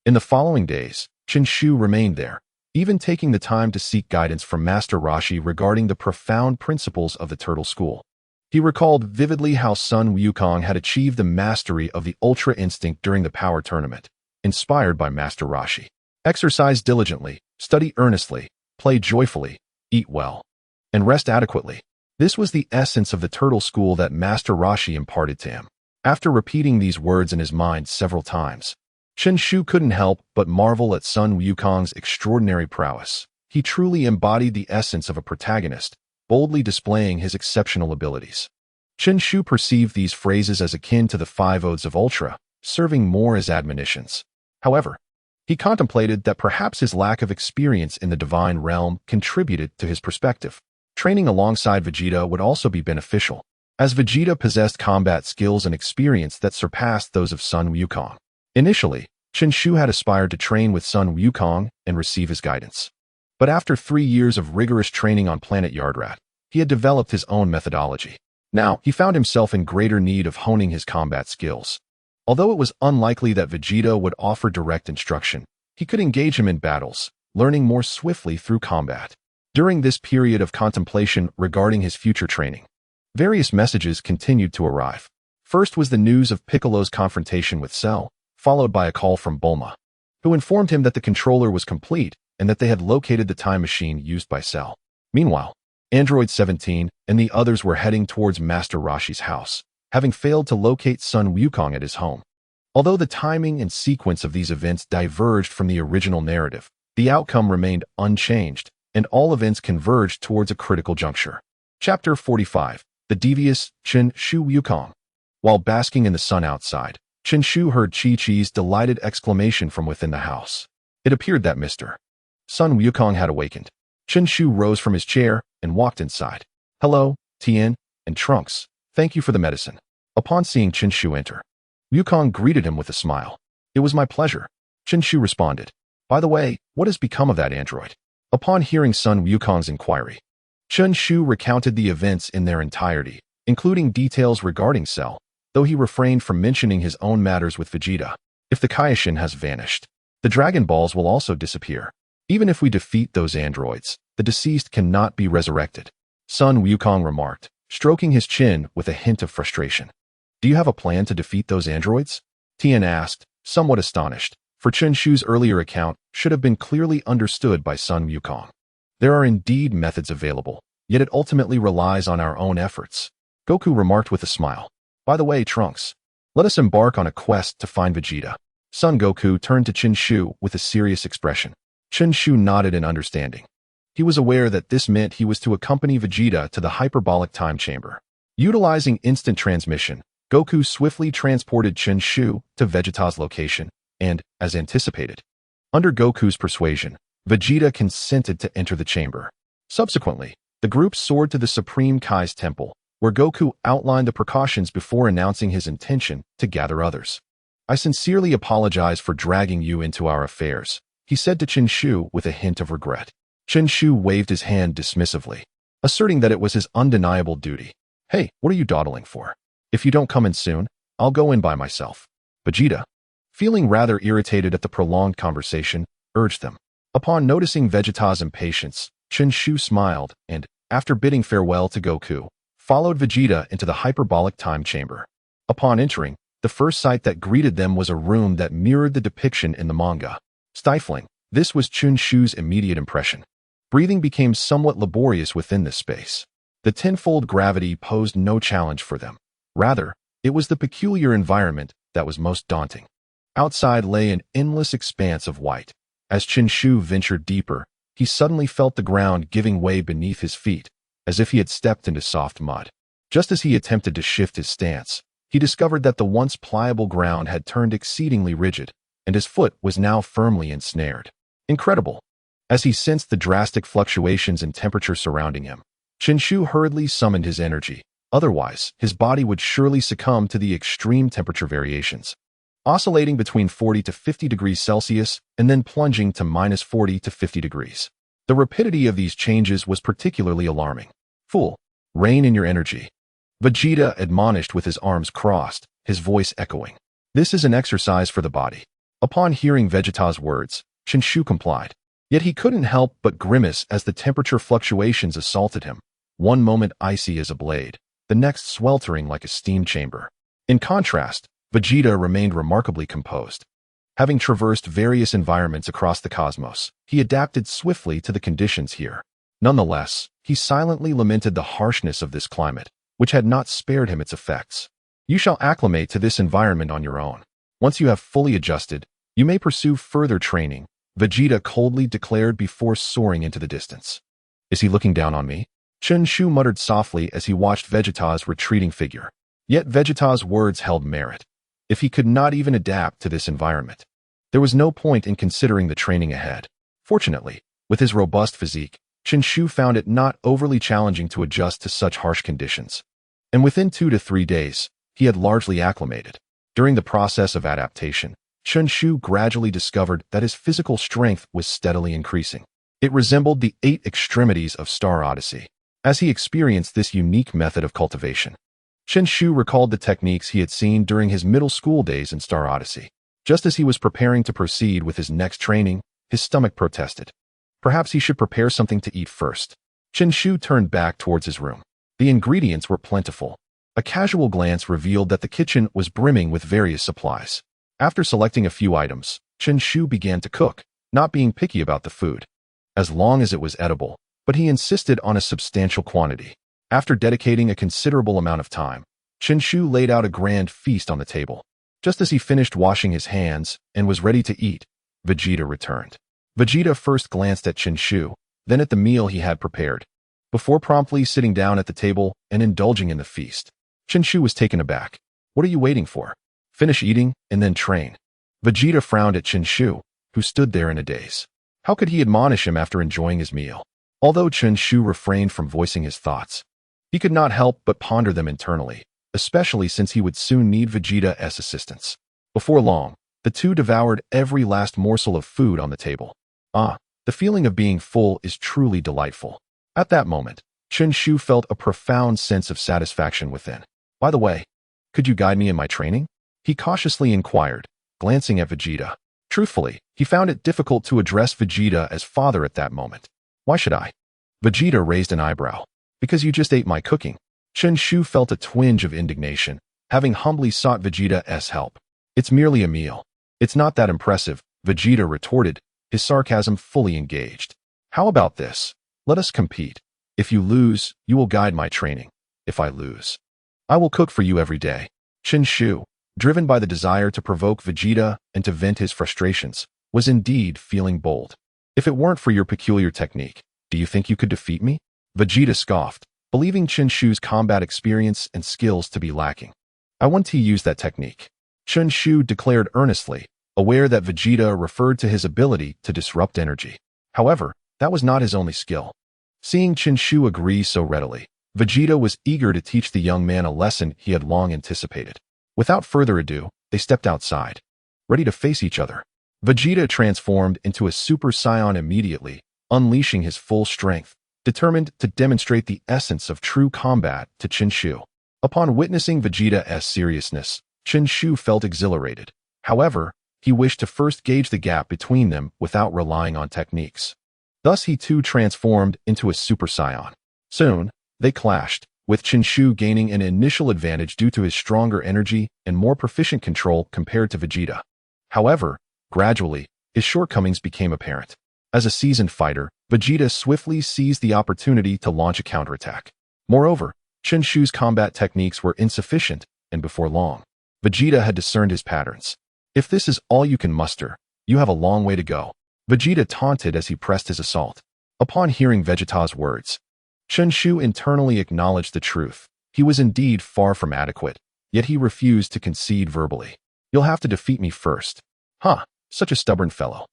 In the following days, Chen Shu remained there, even taking the time to seek guidance from Master Roshi regarding the profound principles of the Turtle School. He recalled vividly how Sun Wukong had achieved the mastery of the Ultra Instinct during the Power Tournament, inspired by Master Roshi. Exercise diligently, study earnestly, play joyfully, eat well, and rest adequately. This was the essence of the Turtle School that Master Roshi imparted to him. After repeating these words in his mind several times, Chen Shu couldn't help but marvel at Sun Wukong's extraordinary prowess. He truly embodied the essence of a protagonist, boldly displaying his exceptional abilities. Chen Shu perceived these phrases as akin to the 5 Odes of Ultra, serving more as admonitions. However, he contemplated that perhaps his lack of experience in the divine realm contributed to his perspective. Training alongside Vegeta would also be beneficial, as Vegeta possessed combat skills and experience that surpassed those of Sun Wukong. Initially, Chen Shu had aspired to train with Sun Wukong and receive his guidance. But after 3 years of rigorous training on planet Yardrat, he had developed his own methodology. Now, he found himself in greater need of honing his combat skills. Although it was unlikely that Vegeta would offer direct instruction, he could engage him in battles, learning more swiftly through combat. During this period of contemplation regarding his future training, various messages continued to arrive. First was the news of Piccolo's confrontation with Cell, followed by a call from Bulma, who informed him that the controller was complete and that they had located the time machine used by Cell. Meanwhile, Android 17 and the others were heading towards Master Roshi's house, having failed to locate Sun Wukong at his home. Although the timing and sequence of these events diverged from the original narrative, the outcome remained unchanged, and all events converged towards a critical juncture. Chapter 45. The Devious Chen Shu Wukong. While basking in the sun outside, Chen Shu heard Chi-Chi's delighted exclamation from within the house. It appeared that Mr. Sun Wukong had awakened. Chen Shu rose from his chair and walked inside. Hello, Tien and Trunks. Thank you for the medicine. Upon seeing Chen Shu enter, Wukong greeted him with a smile. It was my pleasure, Chen Shu responded. By the way, what has become of that android? Upon hearing Sun Wukong's inquiry, Chen Shu recounted the events in their entirety, including details regarding Cell, though he refrained from mentioning his own matters with Vegeta. If the Kaioshin has vanished, the Dragon Balls will also disappear. Even if we defeat those androids, the deceased cannot be resurrected, Sun Wukong remarked, stroking his chin with a hint of frustration. Do you have a plan to defeat those androids? Tien asked, somewhat astonished, for Chen Shu's earlier account should have been clearly understood by Sun Wukong. There are indeed methods available, yet it ultimately relies on our own efforts, Goku remarked with a smile. By the way, Trunks, let us embark on a quest to find Vegeta. Son Goku turned to Chen Shu with a serious expression. Chen Shu nodded in understanding. He was aware that this meant he was to accompany Vegeta to the hyperbolic time chamber. Utilizing instant transmission, Goku swiftly transported Chen Shu to Vegeta's location, and, as anticipated, under Goku's persuasion, Vegeta consented to enter the chamber. Subsequently, the group soared to the Supreme Kai's temple, where Goku outlined the precautions before announcing his intention to gather others. I sincerely apologize for dragging you into our affairs, he said to Chen Shu with a hint of regret. Chen Shu waved his hand dismissively. asserting that it was his undeniable duty. Hey, what are you dawdling for? If you don't come in soon, I'll go in by myself. Vegeta, feeling rather irritated at the prolonged conversation, urged them. Upon noticing Vegeta's impatience, Chen Shu smiled and, after bidding farewell to Goku, followed Vegeta into the hyperbolic time chamber. Upon entering, the first sight that greeted them was a room that mirrored the depiction in the manga. Stifling, this was Chen Shu's immediate impression. Breathing became somewhat laborious within this space. The tenfold gravity posed no challenge for them. Rather, it was the peculiar environment that was most daunting. Outside lay an endless expanse of white. As Chen Shu ventured deeper, he suddenly felt the ground giving way beneath his feet, as if he had stepped into soft mud. Just as he attempted to shift his stance, he discovered that the once pliable ground had turned exceedingly rigid, and his foot was now firmly ensnared. Incredible! As he sensed the drastic fluctuations in temperature surrounding him, Chen Shu hurriedly summoned his energy. Otherwise, his body would surely succumb to the extreme temperature variations, oscillating between 40 to 50 degrees Celsius and then plunging to minus 40 to 50 degrees. The rapidity of these changes was particularly alarming. Fool, rein in your energy. Vegeta admonished with his arms crossed, his voice echoing. This is an exercise for the body. Upon hearing Vegeta's words, Chen Shu complied. Yet he couldn't help but grimace as the temperature fluctuations assaulted him, one moment icy as a blade, the next sweltering like a steam chamber. In contrast, Vegeta remained remarkably composed. Having traversed various environments across the cosmos, he adapted swiftly to the conditions here. Nonetheless, he silently lamented the harshness of this climate, which had not spared him its effects. You shall acclimate to this environment on your own. Once you have fully adjusted, you may pursue further training, Vegeta coldly declared before soaring into the distance. Is he looking down on me? Chen Shu muttered softly as he watched Vegeta's retreating figure. Yet Vegeta's words held merit. If he could not even adapt to this environment, there was no point in considering the training ahead. Fortunately, with his robust physique, Chen Shu found it not overly challenging to adjust to such harsh conditions. And within 2 to 3 days, he had largely acclimated. During the process of adaptation, Chen Shu gradually discovered that his physical strength was steadily increasing. It resembled the 8 extremities of Star Odyssey. As he experienced this unique method of cultivation, Chen Shu recalled the techniques he had seen during his middle school days in Star Odyssey. Just as he was preparing to proceed with his next training, his stomach protested. Perhaps he should prepare something to eat first. Chen Shu turned back towards his room. The ingredients were plentiful. A casual glance revealed that the kitchen was brimming with various supplies. After selecting a few items, Chen Shu began to cook, not being picky about the food, as long as it was edible, but he insisted on a substantial quantity. After dedicating a considerable amount of time, Chen Shu laid out a grand feast on the table. Just as he finished washing his hands and was ready to eat, Vegeta returned. Vegeta first glanced at Chen Shu, then at the meal he had prepared, before promptly sitting down at the table and indulging in the feast. Chen Shu was taken aback. What are you waiting for? Finish eating and then train. Vegeta frowned at Chen Shu, who stood there in a daze. How could he admonish him after enjoying his meal? Although Chen Shu refrained from voicing his thoughts, he could not help but ponder them internally, especially since he would soon need Vegeta's assistance. Before long, the two devoured every last morsel of food on the table. Ah, the feeling of being full is truly delightful. At that moment, Chen Shu felt a profound sense of satisfaction within. By the way, could you guide me in my training? He cautiously inquired, glancing at Vegeta. Truthfully, he found it difficult to address Vegeta as father at that moment. Why should I? Vegeta raised an eyebrow. Because you just ate my cooking. Chen Shu felt a twinge of indignation, having humbly sought Vegeta's help. It's merely a meal. It's not that impressive, Vegeta retorted, his sarcasm fully engaged. How about this? Let us compete. If you lose, you will guide my training. If I lose, I will cook for you every day. Chen Shu, driven by the desire to provoke Vegeta and to vent his frustrations, was indeed feeling bold. If it weren't for your peculiar technique, do you think you could defeat me? Vegeta scoffed, believing Chen Shu's combat experience and skills to be lacking. I want to use that technique, Chen Shu declared earnestly, aware that Vegeta referred to his ability to disrupt energy. However, that was not his only skill. Seeing Chen Shu agree so readily, Vegeta was eager to teach the young man a lesson he had long anticipated. Without further ado, they stepped outside, ready to face each other. Vegeta transformed into a Super Saiyan immediately, unleashing his full strength, determined to demonstrate the essence of true combat to Chen Shu. Upon witnessing Vegeta's seriousness, Chen Shu felt exhilarated. However, he wished to first gauge the gap between them without relying on techniques. Thus he too transformed into a Super Saiyan. Soon, they clashed, with Chen Shu gaining an initial advantage due to his stronger energy and more proficient control compared to Vegeta. However, gradually, his shortcomings became apparent. As a seasoned fighter, Vegeta swiftly seized the opportunity to launch a counterattack. Moreover, Chen Shu's combat techniques were insufficient, and before long, Vegeta had discerned his patterns. If this is all you can muster, you have a long way to go, Vegeta taunted as he pressed his assault. Upon hearing Vegeta's words, Chen Shu internally acknowledged the truth. He was indeed far from adequate, yet he refused to concede verbally. You'll have to defeat me first. Huh, such a stubborn fellow.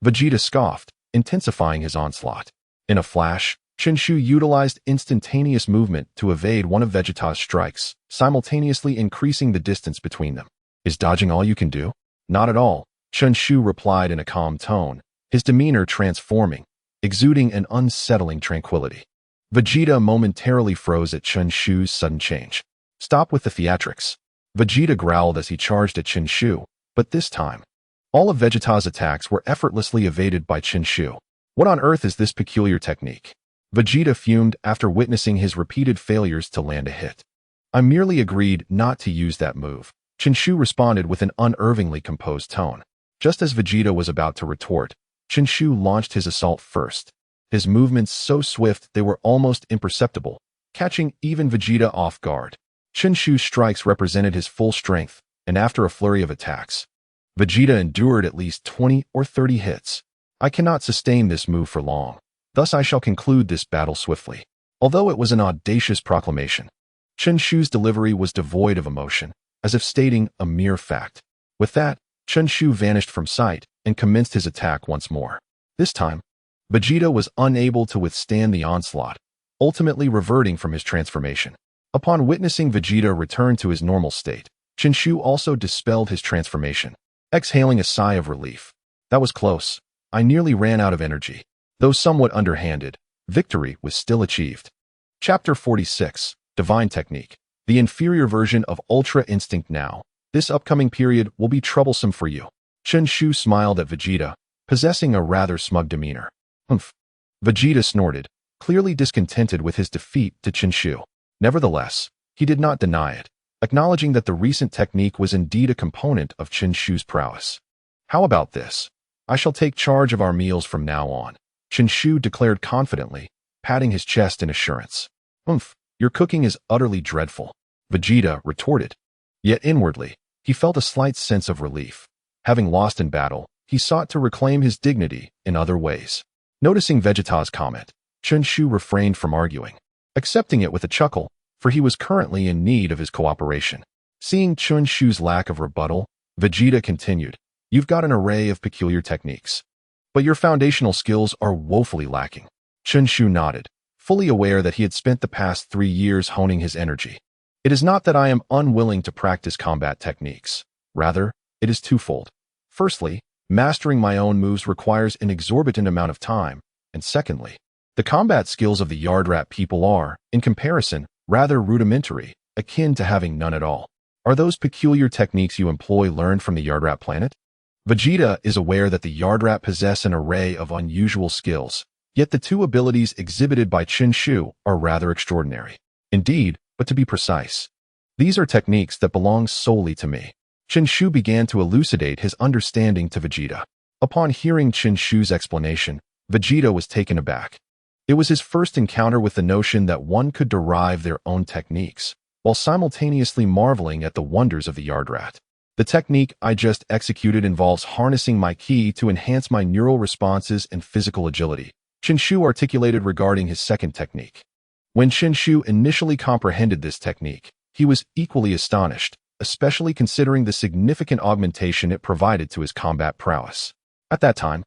Vegeta scoffed, intensifying his onslaught. In a flash, Chen Shu utilized instantaneous movement to evade one of Vegeta's strikes, simultaneously increasing the distance between them. Is dodging all you can do? Not at all, Chen Shu replied in a calm tone, his demeanor transforming, exuding an unsettling tranquility. Vegeta momentarily froze at Chen Shu's sudden change. Stop with the theatrics. Vegeta growled as he charged at Chen Shu, but this time, all of Vegeta's attacks were effortlessly evaded by Chen Shu. What on earth is this peculiar technique? Vegeta fumed after witnessing his repeated failures to land a hit. I merely agreed not to use that move, Chen Shu responded with an unervingly composed tone. Just as Vegeta was about to retort, Chen Shu launched his assault first. His movements so swift they were almost imperceptible, catching even Vegeta off guard. Chen Shu's strikes represented his full strength, and after a flurry of attacks, Vegeta endured at least 20 or 30 hits. I cannot sustain this move for long. Thus I shall conclude this battle swiftly. Although it was an audacious proclamation, Chen Shu's delivery was devoid of emotion, as if stating a mere fact. With that, Chen Shu vanished from sight and commenced his attack once more. This time, Vegeta was unable to withstand the onslaught, ultimately reverting from his transformation. Upon witnessing Vegeta return to his normal state, Chen Shu also dispelled his transformation, exhaling a sigh of relief. That was close. I nearly ran out of energy. Though somewhat underhanded, victory was still achieved. Chapter 46, Divine Technique. The inferior version of Ultra Instinct now. This upcoming period will be troublesome for you. Chen Shu smiled at Vegeta, possessing a rather smug demeanor. Humph. Vegeta snorted, clearly discontented with his defeat to Chen Shu. Nevertheless, he did not deny it, acknowledging that the recent technique was indeed a component of Chen Shu's prowess. How about this? I shall take charge of our meals from now on, Chen Shu declared confidently, patting his chest in assurance. Humph, your cooking is utterly dreadful, Vegeta retorted. Yet inwardly, he felt a slight sense of relief. Having lost in battle, he sought to reclaim his dignity in other ways. Noticing Vegeta's comment, Chen Shu refrained from arguing, accepting it with a chuckle, for he was currently in need of his cooperation. Seeing Chen Shu's lack of rebuttal, Vegeta continued, You've got an array of peculiar techniques, but your foundational skills are woefully lacking. Chen Shu nodded, fully aware that he had spent the past 3 years honing his energy. It is not that I am unwilling to practice combat techniques. Rather, it is twofold. Firstly, mastering my own moves requires an exorbitant amount of time, and secondly, the combat skills of the Yard Rat people are, in comparison, rather rudimentary, akin to having none at all. Are those peculiar techniques you employ learned from the Yard Rat planet? Vegeta is aware that the Yard Rat possess an array of unusual skills, yet the two abilities exhibited by Chen Shu are rather extraordinary. Indeed, but to be precise, these are techniques that belong solely to me. Chen Shu began to elucidate his understanding to Vegeta. Upon hearing Chen Shu's explanation, Vegeta was taken aback. It was his first encounter with the notion that one could derive their own techniques, while simultaneously marveling at the wonders of the Yard Rat. The technique I just executed involves harnessing my ki to enhance my neural responses and physical agility, Chen Shu articulated regarding his second technique. When Chen Shu initially comprehended this technique, he was equally astonished, especially considering the significant augmentation it provided to his combat prowess. At that time,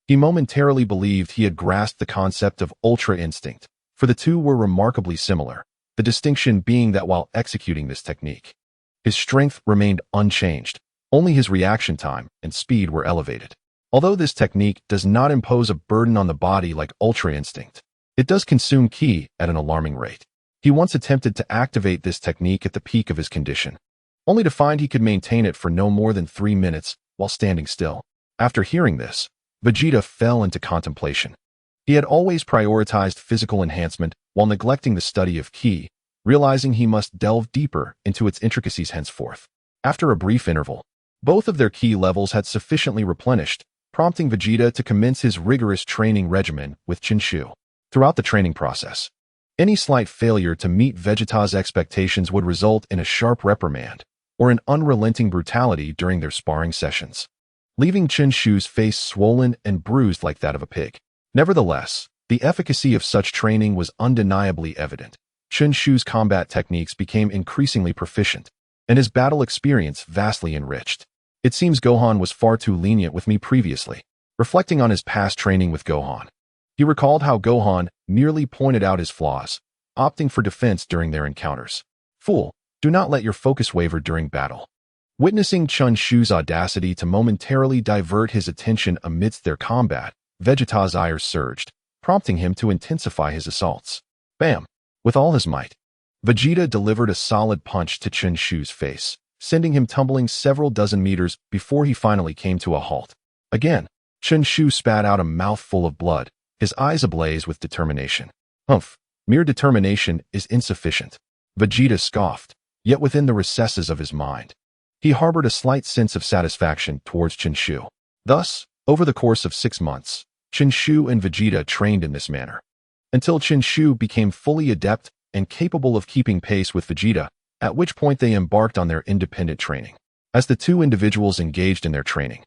he momentarily believed he had grasped the concept of Ultra Instinct, for the two were remarkably similar, the distinction being that while executing this technique, his strength remained unchanged, only his reaction time and speed were elevated. Although this technique does not impose a burden on the body like Ultra Instinct, It does consume ki at an alarming rate. He once attempted to activate this technique at the peak of his condition, only to find he could maintain it for no more than 3 minutes while standing still. After hearing this, Vegeta fell into contemplation. He had always prioritized physical enhancement while neglecting the study of ki, realizing he must delve deeper into its intricacies henceforth. After a brief interval, both of their ki levels had sufficiently replenished, prompting Vegeta to commence his rigorous training regimen with Chen Shu. Throughout the training process, any slight failure to meet Vegeta's expectations would result in a sharp reprimand or an unrelenting brutality during their sparring sessions, leaving Chen Shu's face swollen and bruised like that of a pig. Nevertheless, the efficacy of such training was undeniably evident. Chen Shu's combat techniques became increasingly proficient, and his battle experience vastly enriched. It seems Gohan was far too lenient with me previously. Reflecting on his past training with Gohan, he recalled how Gohan merely pointed out his flaws, opting for defense during their encounters. Fool, do not let your focus waver during battle. Witnessing Chen Shu's audacity to momentarily divert his attention amidst their combat, Vegeta's ire surged, prompting him to intensify his assaults. Bam! With all his might, Vegeta delivered a solid punch to Chen Shu's face, sending him tumbling several dozen meters before he finally came to a halt. Again, Chen Shu spat out a mouthful of blood, his eyes ablaze with determination. Humph, mere determination is insufficient. Vegeta scoffed, yet within the recesses of his mind, he harbored a slight sense of satisfaction towards Chen Shu. Thus, over the course of 6 months, Chen Shu and Vegeta trained in this manner, until Chen Shu became fully adept and capable of keeping pace with Vegeta, at which point they embarked on their independent training. As the two individuals engaged in their training,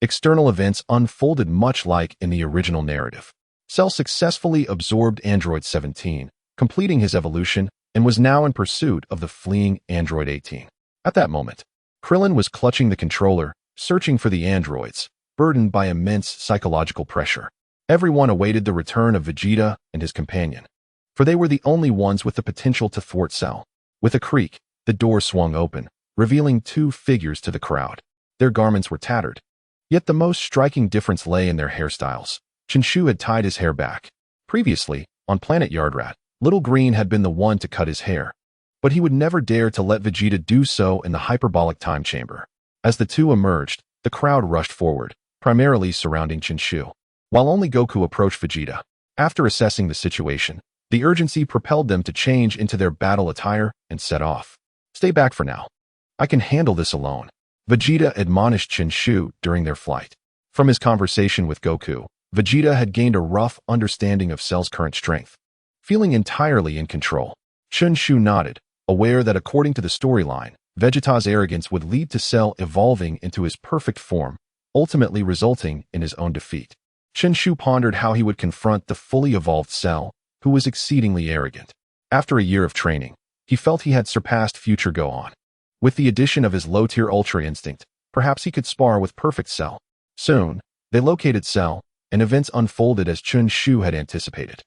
external events unfolded much like in the original narrative. Cell successfully absorbed Android 17, completing his evolution, and was now in pursuit of the fleeing Android 18. At that moment, Krillin was clutching the controller, searching for the androids, burdened by immense psychological pressure. Everyone awaited the return of Vegeta and his companion, for they were the only ones with the potential to thwart Cell. With a creak, the door swung open, revealing 2 figures to the crowd. Their garments were tattered, yet the most striking difference lay in their hairstyles. Chen Shu had tied his hair back. Previously, on Planet Yardrat, Little Green had been the one to cut his hair, but he would never dare to let Vegeta do so in the hyperbolic time chamber. As the two emerged, the crowd rushed forward, primarily surrounding Chen Shu, while only Goku approached Vegeta. After assessing the situation, the urgency propelled them to change into their battle attire and set off. Stay back for now. I can handle this alone, Vegeta admonished Chen Shu during their flight. From his conversation with Goku, Vegeta had gained a rough understanding of Cell's current strength. Feeling entirely in control, Chen Shu nodded, aware that according to the storyline, Vegeta's arrogance would lead to Cell evolving into his perfect form, ultimately resulting in his own defeat. Chen Shu pondered how he would confront the fully evolved Cell, who was exceedingly arrogant. After a year of training, he felt he had surpassed future Gohan. With the addition of his low-tier Ultra Instinct, perhaps he could spar with perfect Cell. Soon, they located Cell, and events unfolded as Chen Shu had anticipated.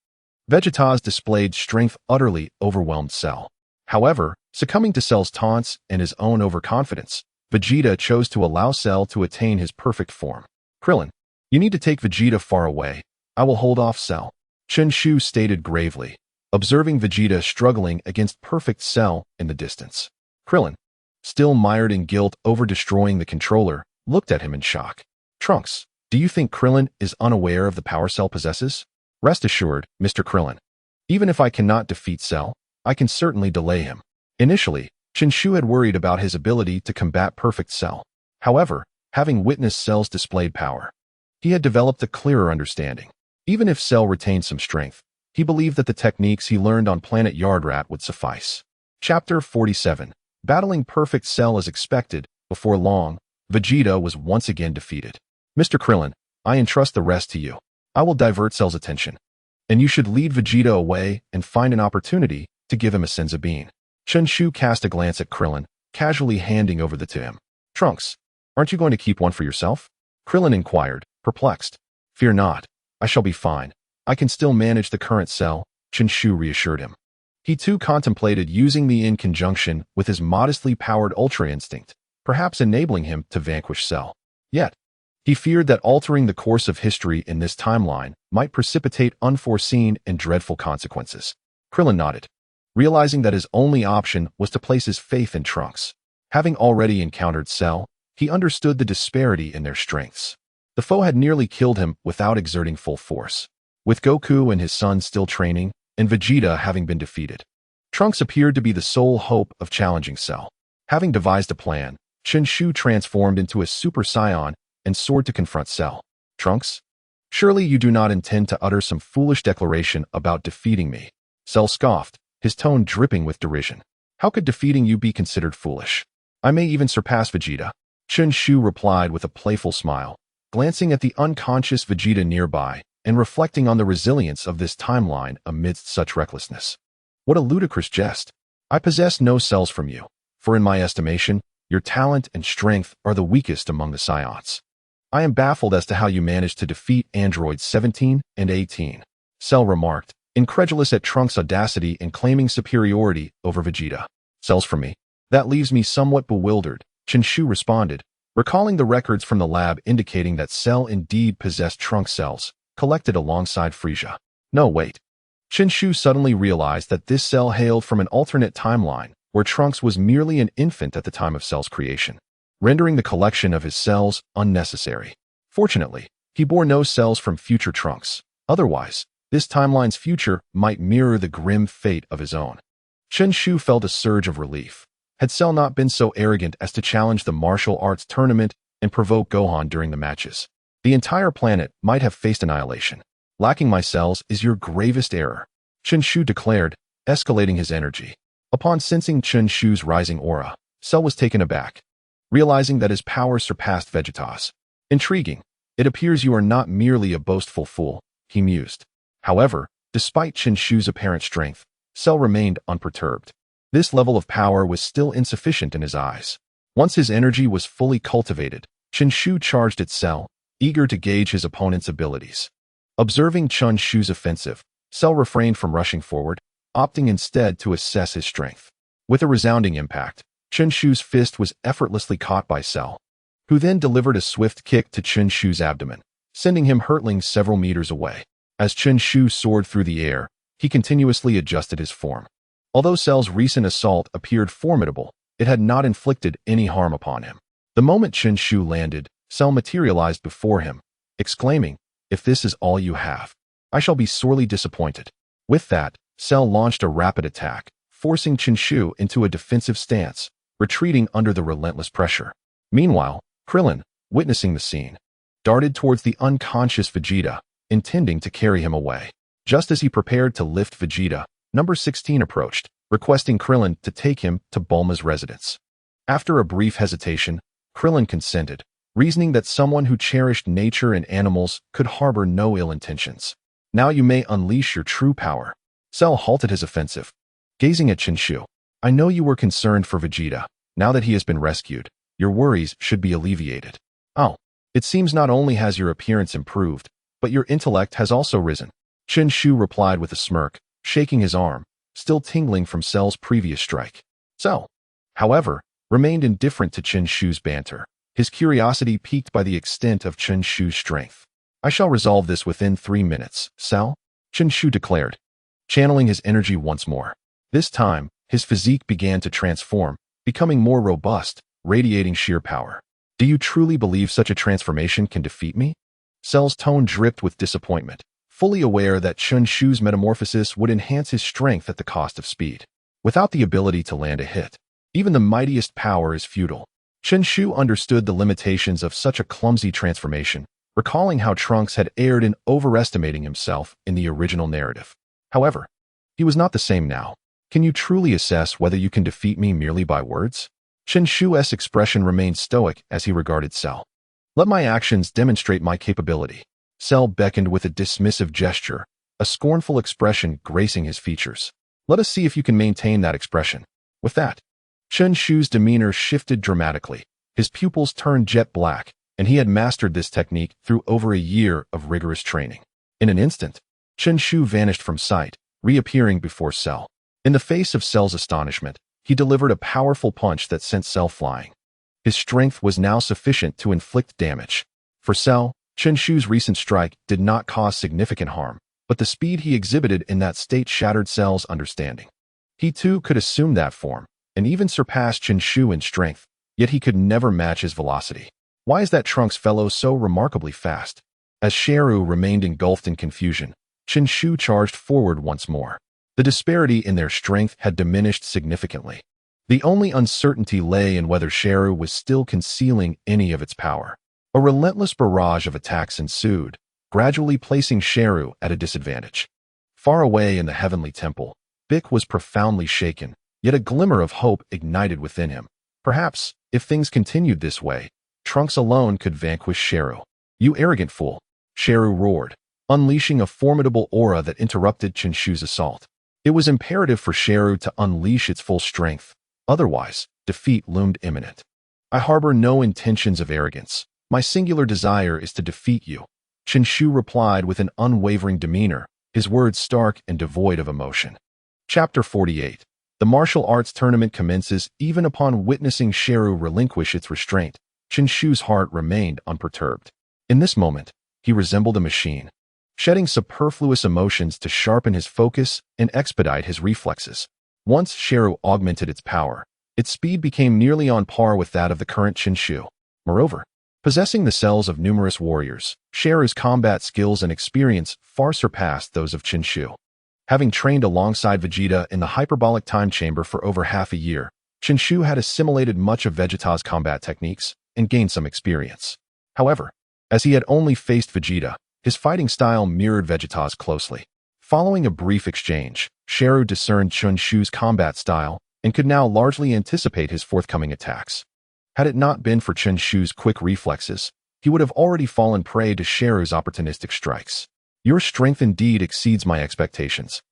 Vegeta's displayed strength utterly overwhelmed Cell. However, succumbing to Cell's taunts and his own overconfidence, Vegeta chose to allow Cell to attain his perfect form. Krillin, you need to take Vegeta far away. I will hold off Cell, Chen Shu stated gravely, observing Vegeta struggling against perfect Cell in the distance. Krillin, still mired in guilt over destroying the controller, looked at him in shock. Trunks, do you think Krillin is unaware of the power Cell possesses? Rest assured, Mr. Krillin. Even if I cannot defeat Cell, I can certainly delay him. Initially, Chen Shu had worried about his ability to combat perfect Cell. However, having witnessed Cell's displayed power, he had developed a clearer understanding. Even if Cell retained some strength, he believed that the techniques he learned on Planet Yardrat would suffice. Chapter 47. Battling perfect Cell as expected, before long, Vegeta was once again defeated. Mr. Krillin, I entrust the rest to you. I will divert Cell's attention, and you should lead Vegeta away and find an opportunity to give him a senzu bean. Chen Shu cast a glance at Krillin, casually handing over the to him. Trunks, aren't you going to keep one for yourself? Krillin inquired, perplexed. Fear not. I shall be fine. I can still manage the current Cell, Chen Shu reassured him. He too contemplated using the in conjunction with his modestly powered Ultra Instinct, perhaps enabling him to vanquish Cell. Yet, He feared that altering the course of history in this timeline might precipitate unforeseen and dreadful consequences. Krillin nodded, realizing that his only option was to place his faith in Trunks. Having already encountered Cell, he understood the disparity in their strengths. The foe had nearly killed him without exerting full force. With Goku and his son still training, and Vegeta having been defeated, Trunks appeared to be the sole hope of challenging Cell. Having devised a plan, Chen Shu transformed into a Super Saiyan and soared to confront Cell. Trunks? Surely you do not intend to utter some foolish declaration about defeating me. Cell scoffed, his tone dripping with derision. How could defeating you be considered foolish? I may even surpass Vegeta. Chen Shu replied with a playful smile, glancing at the unconscious Vegeta nearby and reflecting on the resilience of this timeline amidst such recklessness. What a ludicrous jest. I possess no cells from you, for in my estimation, your talent and strength are the weakest among the Saiyans. I am baffled as to how you managed to defeat androids 17 and 18, Cell remarked, incredulous at Trunks' audacity in claiming superiority over Vegeta. Cells for me? That leaves me somewhat bewildered, Chen Shu responded, recalling the records from the lab indicating that Cell indeed possessed Trunks cells, collected alongside Frieza. No, wait. Chen Shu suddenly realized that this cell hailed from an alternate timeline, where Trunks was merely an infant at the time of Cell's creation, rendering the collection of his cells unnecessary. Fortunately, he bore no cells from future Trunks. Otherwise, this timeline's future might mirror the grim fate of his own. Chen Shu felt a surge of relief. Had Cell not been so arrogant as to challenge the martial arts tournament and provoke Gohan during the matches, the entire planet might have faced annihilation. Lacking my cells is your gravest error, Chen Shu declared, escalating his energy. Upon sensing Chen Shu's rising aura, Cell was taken aback, realizing that his power surpassed Vegeta's. Intriguing. It appears you are not merely a boastful fool, he mused. However, despite Chen Shu's apparent strength, Cell remained unperturbed. This level of power was still insufficient in his eyes. Once his energy was fully cultivated, Chen Shu charged at Cell, eager to gauge his opponent's abilities. Observing Chen Shu's offensive, Cell refrained from rushing forward, opting instead to assess his strength. With a resounding impact, Chen Shu's fist was effortlessly caught by Cell, who then delivered a swift kick to Chen Shu's abdomen, sending him hurtling several meters away. As Chen Shu soared through the air, he continuously adjusted his form. Although Cell's recent assault appeared formidable, it had not inflicted any harm upon him. The moment Chen Shu landed, Cell materialized before him, exclaiming, "If this is all you have, I shall be sorely disappointed." With that, Cell launched a rapid attack, forcing Chen Shu into a defensive stance, retreating under the relentless pressure. Meanwhile, Krillin, witnessing the scene, darted towards the unconscious Vegeta, intending to carry him away. Just as he prepared to lift Vegeta, number 16 approached, requesting Krillin to take him to Bulma's residence. After a brief hesitation, Krillin consented, reasoning that someone who cherished nature and animals could harbor no ill intentions. Now you may unleash your true power. Cell halted his offensive, gazing at Chen Shu. I know you were concerned for Vegeta. Now that he has been rescued, your worries should be alleviated. Oh, it seems not only has your appearance improved, but your intellect has also risen. Chen Shu replied with a smirk, shaking his arm, still tingling from Cell's previous strike. Cell, however, remained indifferent to Chen Shu's banter, his curiosity piqued by the extent of Chen Shu's strength. I shall resolve this within 3 minutes, Cell, Chen Shu declared, channeling his energy once more. This time, his physique began to transform, becoming more robust, radiating sheer power. Do you truly believe such a transformation can defeat me? Cell's tone dripped with disappointment, fully aware that Chen Shu's metamorphosis would enhance his strength at the cost of speed. Without the ability to land a hit, even the mightiest power is futile. Chen Shu understood the limitations of such a clumsy transformation, recalling how Trunks had erred in overestimating himself in the original narrative. However, he was not the same now. Can you truly assess whether you can defeat me merely by words? Chen Shu's expression remained stoic as he regarded Cell. Let my actions demonstrate my capability. Cell beckoned with a dismissive gesture, a scornful expression gracing his features. Let us see if you can maintain that expression. With that, Chen Shu's demeanor shifted dramatically. His pupils turned jet black, and he had mastered this technique through over a year of rigorous training. In an instant, Chen Shu vanished from sight, reappearing before Cell. In the face of Cell's astonishment, he delivered a powerful punch that sent Cell flying. His strength was now sufficient to inflict damage. For Cell, Chen Shu's recent strike did not cause significant harm, but the speed he exhibited in that state shattered Cell's understanding. He too could assume that form, and even surpass Chen Shu in strength, yet he could never match his velocity. Why is that Trunks fellow so remarkably fast? As Shenru remained engulfed in confusion, Chen Shu charged forward once more. The disparity in their strength had diminished significantly. The only uncertainty lay in whether Shenru was still concealing any of its power. A relentless barrage of attacks ensued, gradually placing Shenru at a disadvantage. Far away in the heavenly temple, Bick was profoundly shaken, yet a glimmer of hope ignited within him. Perhaps, if things continued this way, Trunks alone could vanquish Shenru. "You arrogant fool!" Shenru roared, unleashing a formidable aura that interrupted Chen Shu's assault. It was imperative for Shenru to unleash its full strength, otherwise, defeat loomed imminent. "I harbor no intentions of arrogance. My singular desire is to defeat you," Chen Shu replied with an unwavering demeanor, his words stark and devoid of emotion. Chapter 48. The martial arts tournament commences. Even upon witnessing Shenru relinquish its restraint, Chen Shu's heart remained unperturbed. In this moment, he resembled a machine, shedding superfluous emotions to sharpen his focus and expedite his reflexes. Once Shenru augmented its power, its speed became nearly on par with that of the current Chen Shu. Moreover, possessing the cells of numerous warriors, Shenru's combat skills and experience far surpassed those of Chen Shu. Having trained alongside Vegeta in the hyperbolic time chamber for over half a year, Chen Shu had assimilated much of Vegeta's combat techniques and gained some experience. However, as he had only faced Vegeta, his fighting style mirrored Vegeta's closely. Following a brief exchange, Shenru discerned Chen Shu's combat style and could now largely anticipate his forthcoming attacks. Had it not been for Chen Shu's quick reflexes, he would have already fallen prey to Shenru's opportunistic strikes. "Your strength indeed exceeds my expectations.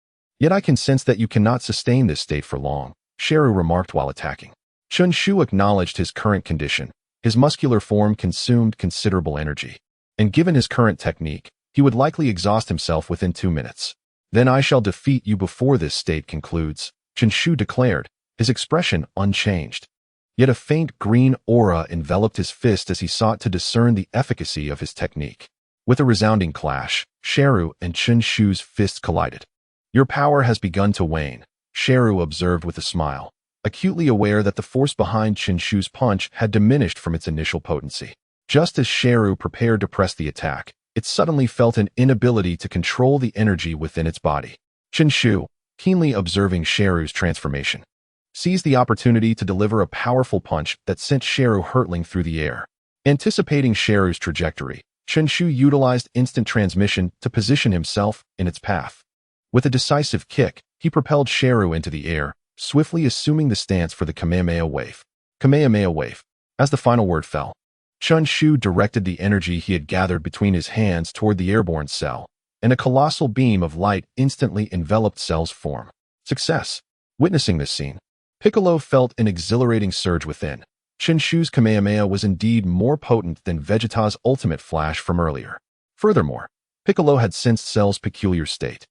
Yet I can sense that you cannot sustain this state for long," Shenru remarked while attacking. Chen Shu acknowledged his current condition. His muscular form consumed considerable energy, and given his current technique, he would likely exhaust himself within 2 minutes. "Then I shall defeat you before this state concludes," Chen Shu declared, his expression unchanged. Yet a faint green aura enveloped his fist as he sought to discern the efficacy of his technique. With a resounding clash, Shenru and Chen Shu's fists collided. "Your power has begun to wane," Shenru observed with a smile, acutely aware that the force behind Chen Shu's punch had diminished from its initial potency. Just as Shenru prepared to press the attack, it suddenly felt an inability to control the energy within its body. Chen Shu, keenly observing Shenru's transformation, seized the opportunity to deliver a powerful punch that sent Shenru hurtling through the air. Anticipating Shenru's trajectory, Chen Shu utilized instant transmission to position himself in its path. With a decisive kick, he propelled Shenru into the air, swiftly assuming the stance for the Kamehameha wave. Kamehameha wave. As the final word fell, Chen Shu directed the energy he had gathered between his hands toward the airborne Cell, and a colossal beam of light instantly enveloped Cell's form. Success. Witnessing this scene, Piccolo felt an exhilarating surge within. Chen Shu's Kamehameha was indeed more potent than Vegeta's ultimate flash from earlier. Furthermore, Piccolo had sensed Cell's peculiar state,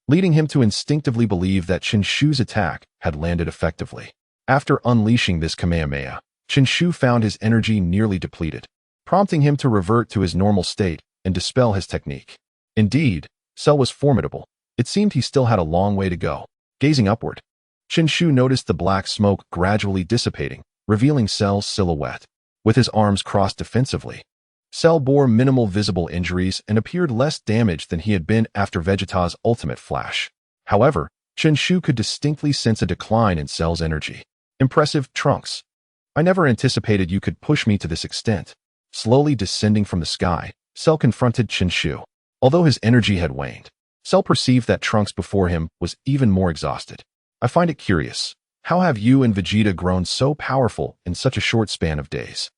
leading him to instinctively believe that Chen Shu's attack had landed effectively. After unleashing this Kamehameha, Chen Shu found his energy nearly depleted, prompting him to revert to his normal state and dispel his technique. Indeed, Cell was formidable. It seemed he still had a long way to go. Gazing upward, Chen Shu noticed the black smoke gradually dissipating, revealing Cell's silhouette. With his arms crossed defensively, Cell bore minimal visible injuries and appeared less damaged than he had been after Vegeta's ultimate flash. However, Chen Shu could distinctly sense a decline in Cell's energy. "Impressive, Trunks. I never anticipated you could push me to this extent." Slowly descending from the sky, Cell confronted Chen Shu. Although his energy had waned, Cell perceived that Trunks before him was even more exhausted. "I find it curious. How have you and Vegeta grown so powerful in such a short span of days?"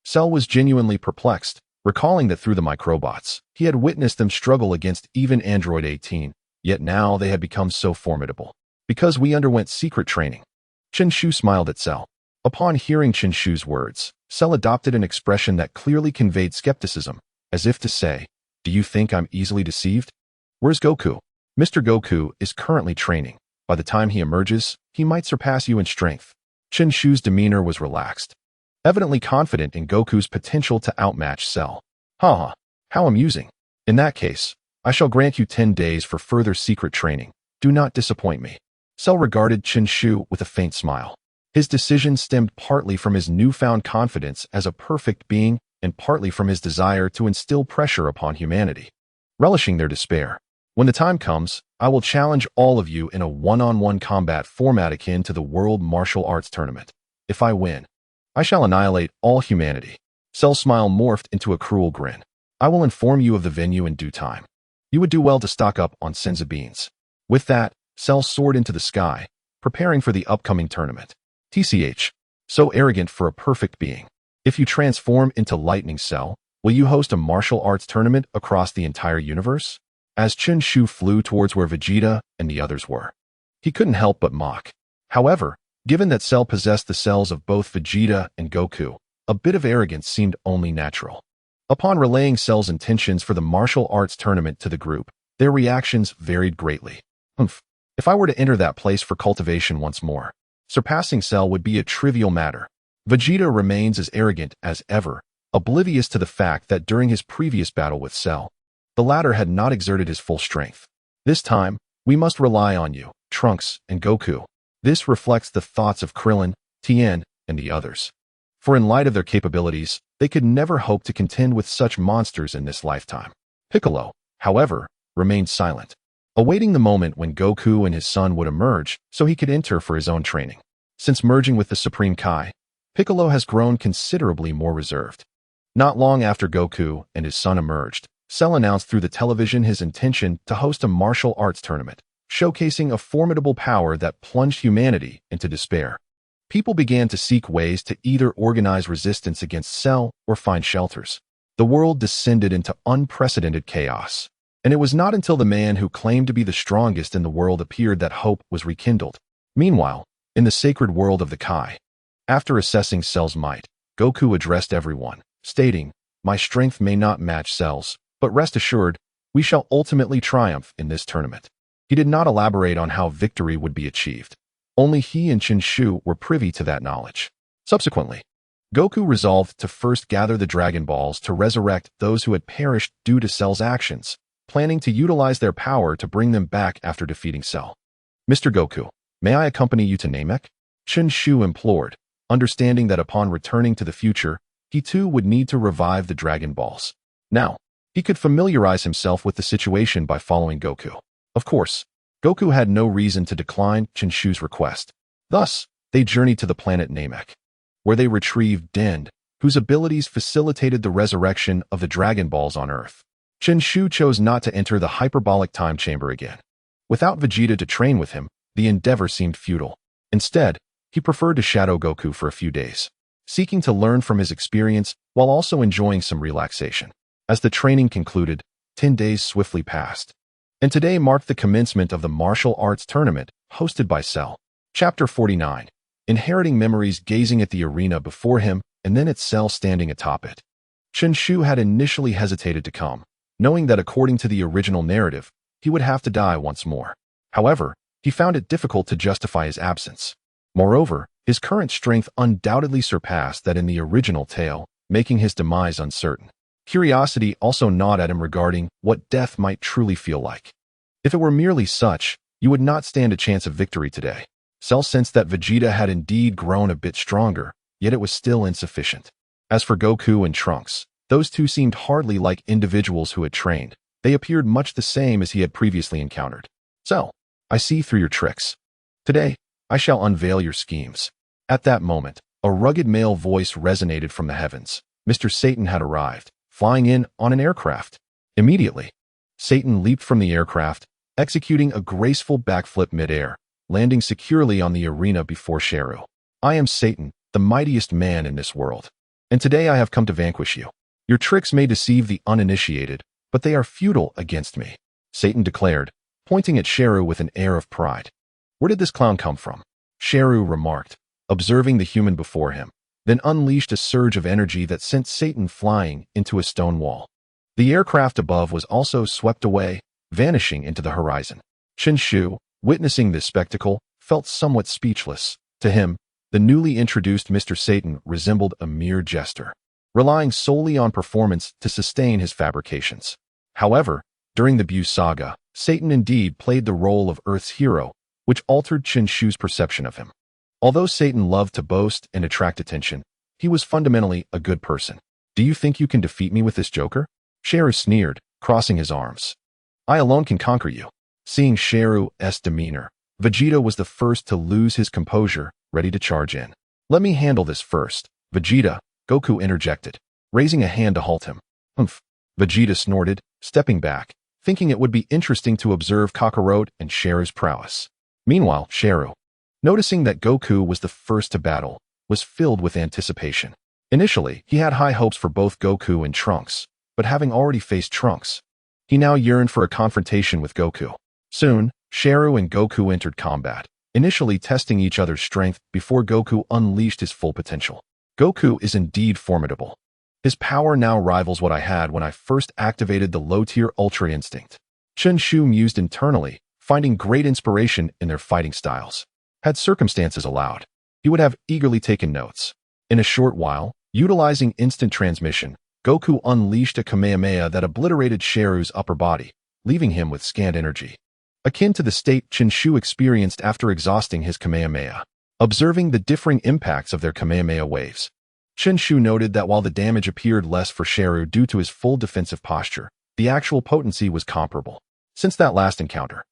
Cell was genuinely perplexed, recalling that through the microbots, he had witnessed them struggle against even Android 18, yet now they had become so formidable. "Because we underwent secret training." Chen Shu smiled at Cell. Upon hearing Chen Shu's words, Cell adopted an expression that clearly conveyed skepticism, as if to say, "Do you think I'm easily deceived? Where's Goku?" "Mr. Goku is currently training. By the time he emerges, he might surpass you in strength." Chen Shu's demeanor was relaxed, evidently confident in Goku's potential to outmatch Cell. Ha! How amusing. In that case, I shall grant you 10 days for further secret training. Do not disappoint me. Cell regarded Chen Shu with a faint smile. His decision stemmed partly from his newfound confidence as a perfect being and partly from his desire to instill pressure upon humanity. Relishing their despair, when the time comes, I will challenge all of you in a one-on-one combat format akin to the World Martial Arts Tournament. If I win, I shall annihilate all humanity. Cell's smile morphed into a cruel grin. I will inform you of the venue in due time. You would do well to stock up on senza beans. With that, Cell soared into the sky, preparing for the upcoming tournament. TCH. So arrogant for a perfect being. If you transform into Lightning Cell, will you host a martial arts tournament across the entire universe? As Chen Shu flew towards where Vegeta and the others were, he couldn't help but mock. However, given that Cell possessed the cells of both Vegeta and Goku, a bit of arrogance seemed only natural. Upon relaying Cell's intentions for the martial arts tournament to the group, their reactions varied greatly. If I were to enter that place for cultivation once more, surpassing Cell would be a trivial matter. Vegeta remains as arrogant as ever, oblivious to the fact that during his previous battle with Cell, the latter had not exerted his full strength. This time, we must rely on you, Trunks and Goku. This reflects the thoughts of Krillin, Tien, and the others. For in light of their capabilities, they could never hope to contend with such monsters in this lifetime. Piccolo, however, remained silent, awaiting the moment when Goku and his son would emerge so he could enter for his own training. Since merging with the Supreme Kai, Piccolo has grown considerably more reserved. Not long after Goku and his son emerged, Cell announced through the television his intention to host a martial arts tournament, showcasing a formidable power that plunged humanity into despair. People began to seek ways to either organize resistance against Cell or find shelters. The world descended into unprecedented chaos. And it was not until the man who claimed to be the strongest in the world appeared that hope was rekindled. Meanwhile, in the sacred world of the Kai, after assessing Cell's might, Goku addressed everyone, stating, "My strength may not match Cell's, but rest assured, we shall ultimately triumph in this tournament." He did not elaborate on how victory would be achieved. Only he and Chen Shu were privy to that knowledge. Subsequently, Goku resolved to first gather the Dragon Balls to resurrect those who had perished due to Cell's actions, planning to utilize their power to bring them back after defeating Cell. "Mr. Goku, may I accompany you to Namek?" Chen Shu implored, understanding that upon returning to the future, he too would need to revive the Dragon Balls. Now, he could familiarize himself with the situation by following Goku. Of course, Goku had no reason to decline Chen Shu's request. Thus, they journeyed to the planet Namek, where they retrieved Dend, whose abilities facilitated the resurrection of the Dragon Balls on Earth. Chen Shu chose not to enter the hyperbolic time chamber again. Without Vegeta to train with him, the endeavor seemed futile. Instead, he preferred to shadow Goku for a few days, seeking to learn from his experience while also enjoying some relaxation. As the training concluded, 10 days swiftly passed, and today marked the commencement of the martial arts tournament hosted by Cell. Chapter 49. Inheriting memories, gazing at the arena before him and then at Cell standing atop it. Chen Shu had initially hesitated to come, knowing that according to the original narrative, he would have to die once more. However, he found it difficult to justify his absence. Moreover, his current strength undoubtedly surpassed that in the original tale, making his demise uncertain. Curiosity also gnawed at him regarding what death might truly feel like. If it were merely such, you would not stand a chance of victory today. Cell sensed that Vegeta had indeed grown a bit stronger, yet it was still insufficient. As for Goku and Trunks, those two seemed hardly like individuals who had trained. They appeared much the same as he had previously encountered. "Cell, I see through your tricks. Today, I shall unveil your schemes." At that moment, a rugged male voice resonated from the heavens. Mr. Satan had arrived, flying in on an aircraft. Immediately, Satan leaped from the aircraft, executing a graceful backflip mid-air, landing securely on the arena before Sheru. "I am Satan, the mightiest man in this world, and today I have come to vanquish you. Your tricks may deceive the uninitiated, but they are futile against me," Satan declared, pointing at Sheru with an air of pride. "Where did this clown come from?" Sheru remarked, observing the human before him, then unleashed a surge of energy that sent Satan flying into a stone wall. The aircraft above was also swept away, vanishing into the horizon. Chen Shu, witnessing this spectacle, felt somewhat speechless. To him, the newly introduced Mr. Satan resembled a mere jester. relying solely on performance to sustain his fabrications. However, during the Buu saga, Satan indeed played the role of Earth's hero, which altered Chen Shu's perception of him. Although Satan loved to boast and attract attention, he was fundamentally a good person. Do you think you can defeat me with this joker? Shenru sneered, crossing his arms. I alone can conquer you. Seeing Shenru's demeanor, Vegeta was the first to lose his composure, ready to charge in. Let me handle this first, Vegeta, Goku interjected, raising a hand to halt him. Humph. Vegeta snorted, stepping back, thinking it would be interesting to observe Kakarot and Shenru's prowess. Meanwhile, Shenru, noticing that Goku was the first to battle, was filled with anticipation. Initially, he had high hopes for both Goku and Trunks, but having already faced Trunks, he now yearned for a confrontation with Goku. Soon, Shenru and Goku entered combat, initially testing each other's strength before Goku unleashed his full potential. Goku is indeed formidable. His power now rivals what I had when I first activated the low-tier Ultra Instinct. Chen Shu mused internally, finding great inspiration in their fighting styles. Had circumstances allowed, he would have eagerly taken notes. In a short while, utilizing instant transmission, Goku unleashed a Kamehameha that obliterated Shenru's upper body, leaving him with scant energy, akin to the state Chen Shu experienced after exhausting his Kamehameha. Observing the differing impacts of their Kamehameha waves, Chen Shu noted that while the damage appeared less for Shenru due to his full defensive posture, the actual potency was comparable. Since that last encounter,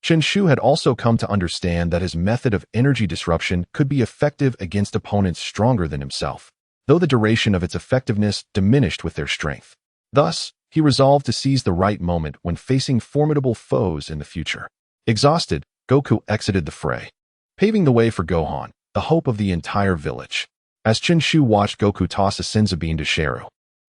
Chen Shu had also come to understand that his method of energy disruption could be effective against opponents stronger than himself, though the duration of its effectiveness diminished with their strength. Thus, he resolved to seize the right moment when facing formidable foes in the future. Exhausted, Goku exited the fray, paving the way for Gohan, the hope of the entire village. As Chen Shu watched Goku toss a Senzu bean to Shenru,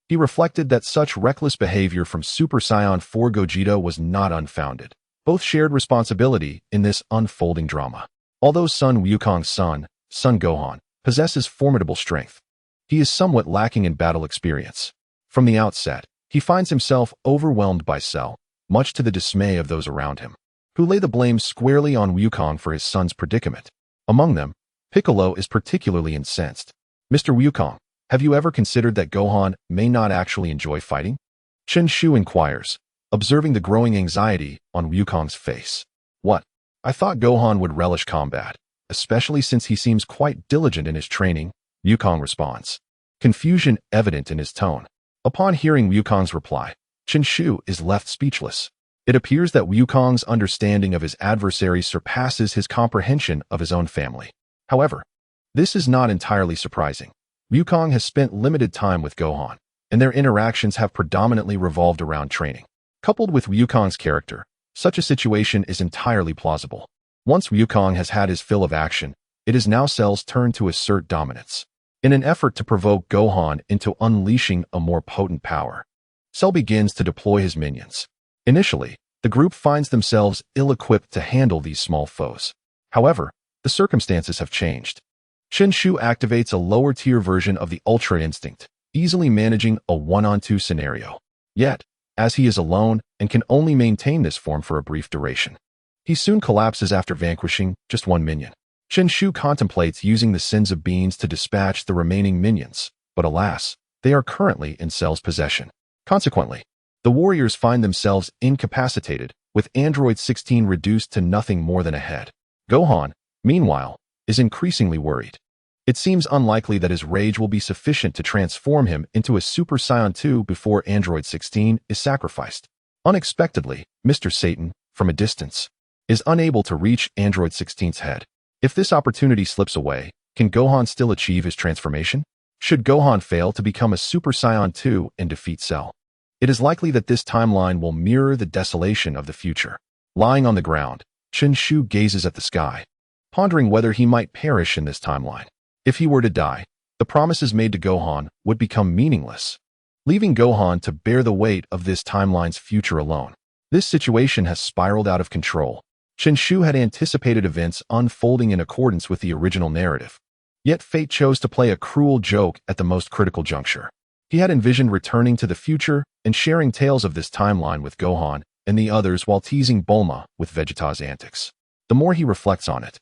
he reflected that such reckless behavior from Super Saiyan 4 Gogeta was not unfounded. Both shared responsibility in this unfolding drama. Although Son Wukong's son, Son Gohan, possesses formidable strength, he is somewhat lacking in battle experience. From the outset, he finds himself overwhelmed by Cell, much to the dismay of those around him, who lay the blame squarely on Wukong for his son's predicament. Among them, Piccolo is particularly incensed. Mr. Wukong, have you ever considered that Gohan may not actually enjoy fighting? Chen Shu inquires, observing the growing anxiety on Wukong's face. What? I thought Gohan would relish combat, especially since he seems quite diligent in his training, Wukong responds, confusion evident in his tone. Upon hearing Wukong's reply, Chen Shu is left speechless. It appears that Wukong's understanding of his adversary surpasses his comprehension of his own family. However, this is not entirely surprising. Wukong has spent limited time with Gohan, and their interactions have predominantly revolved around training. Coupled with Wukong's character, such a situation is entirely plausible. Once Wukong has had his fill of action, it is now Cell's turn to assert dominance. In an effort to provoke Gohan into unleashing a more potent power, Cell begins to deploy his minions. Initially, the group finds themselves ill-equipped to handle these small foes. However, the circumstances have changed. Chen Shu activates a lower-tier version of the Ultra Instinct, easily managing a one-on-two scenario. Yet, as he is alone and can only maintain this form for a brief duration, he soon collapses after vanquishing just one minion. Chen Shu contemplates using the Senzu beans to dispatch the remaining minions, but alas, they are currently in Cell's possession. Consequently, the warriors find themselves incapacitated, with Android 16 reduced to nothing more than a head. Gohan, meanwhile, is increasingly worried. It seems unlikely that his rage will be sufficient to transform him into a Super Saiyan 2 before Android 16 is sacrificed. Unexpectedly, Mr. Satan, from a distance, is unable to reach Android 16's head. If this opportunity slips away, can Gohan still achieve his transformation? Should Gohan fail to become a Super Saiyan 2 and defeat Cell, it is likely that this timeline will mirror the desolation of the future. Lying on the ground, Chen Shu gazes at the sky, pondering whether he might perish in this timeline. If he were to die, the promises made to Gohan would become meaningless, leaving Gohan to bear the weight of this timeline's future alone. This situation has spiraled out of control. Chen Shu had anticipated events unfolding in accordance with the original narrative. Yet fate chose to play a cruel joke at the most critical juncture. He had envisioned returning to the future and sharing tales of this timeline with Gohan and the others while teasing Bulma with Vegeta's antics. The more he reflects on it,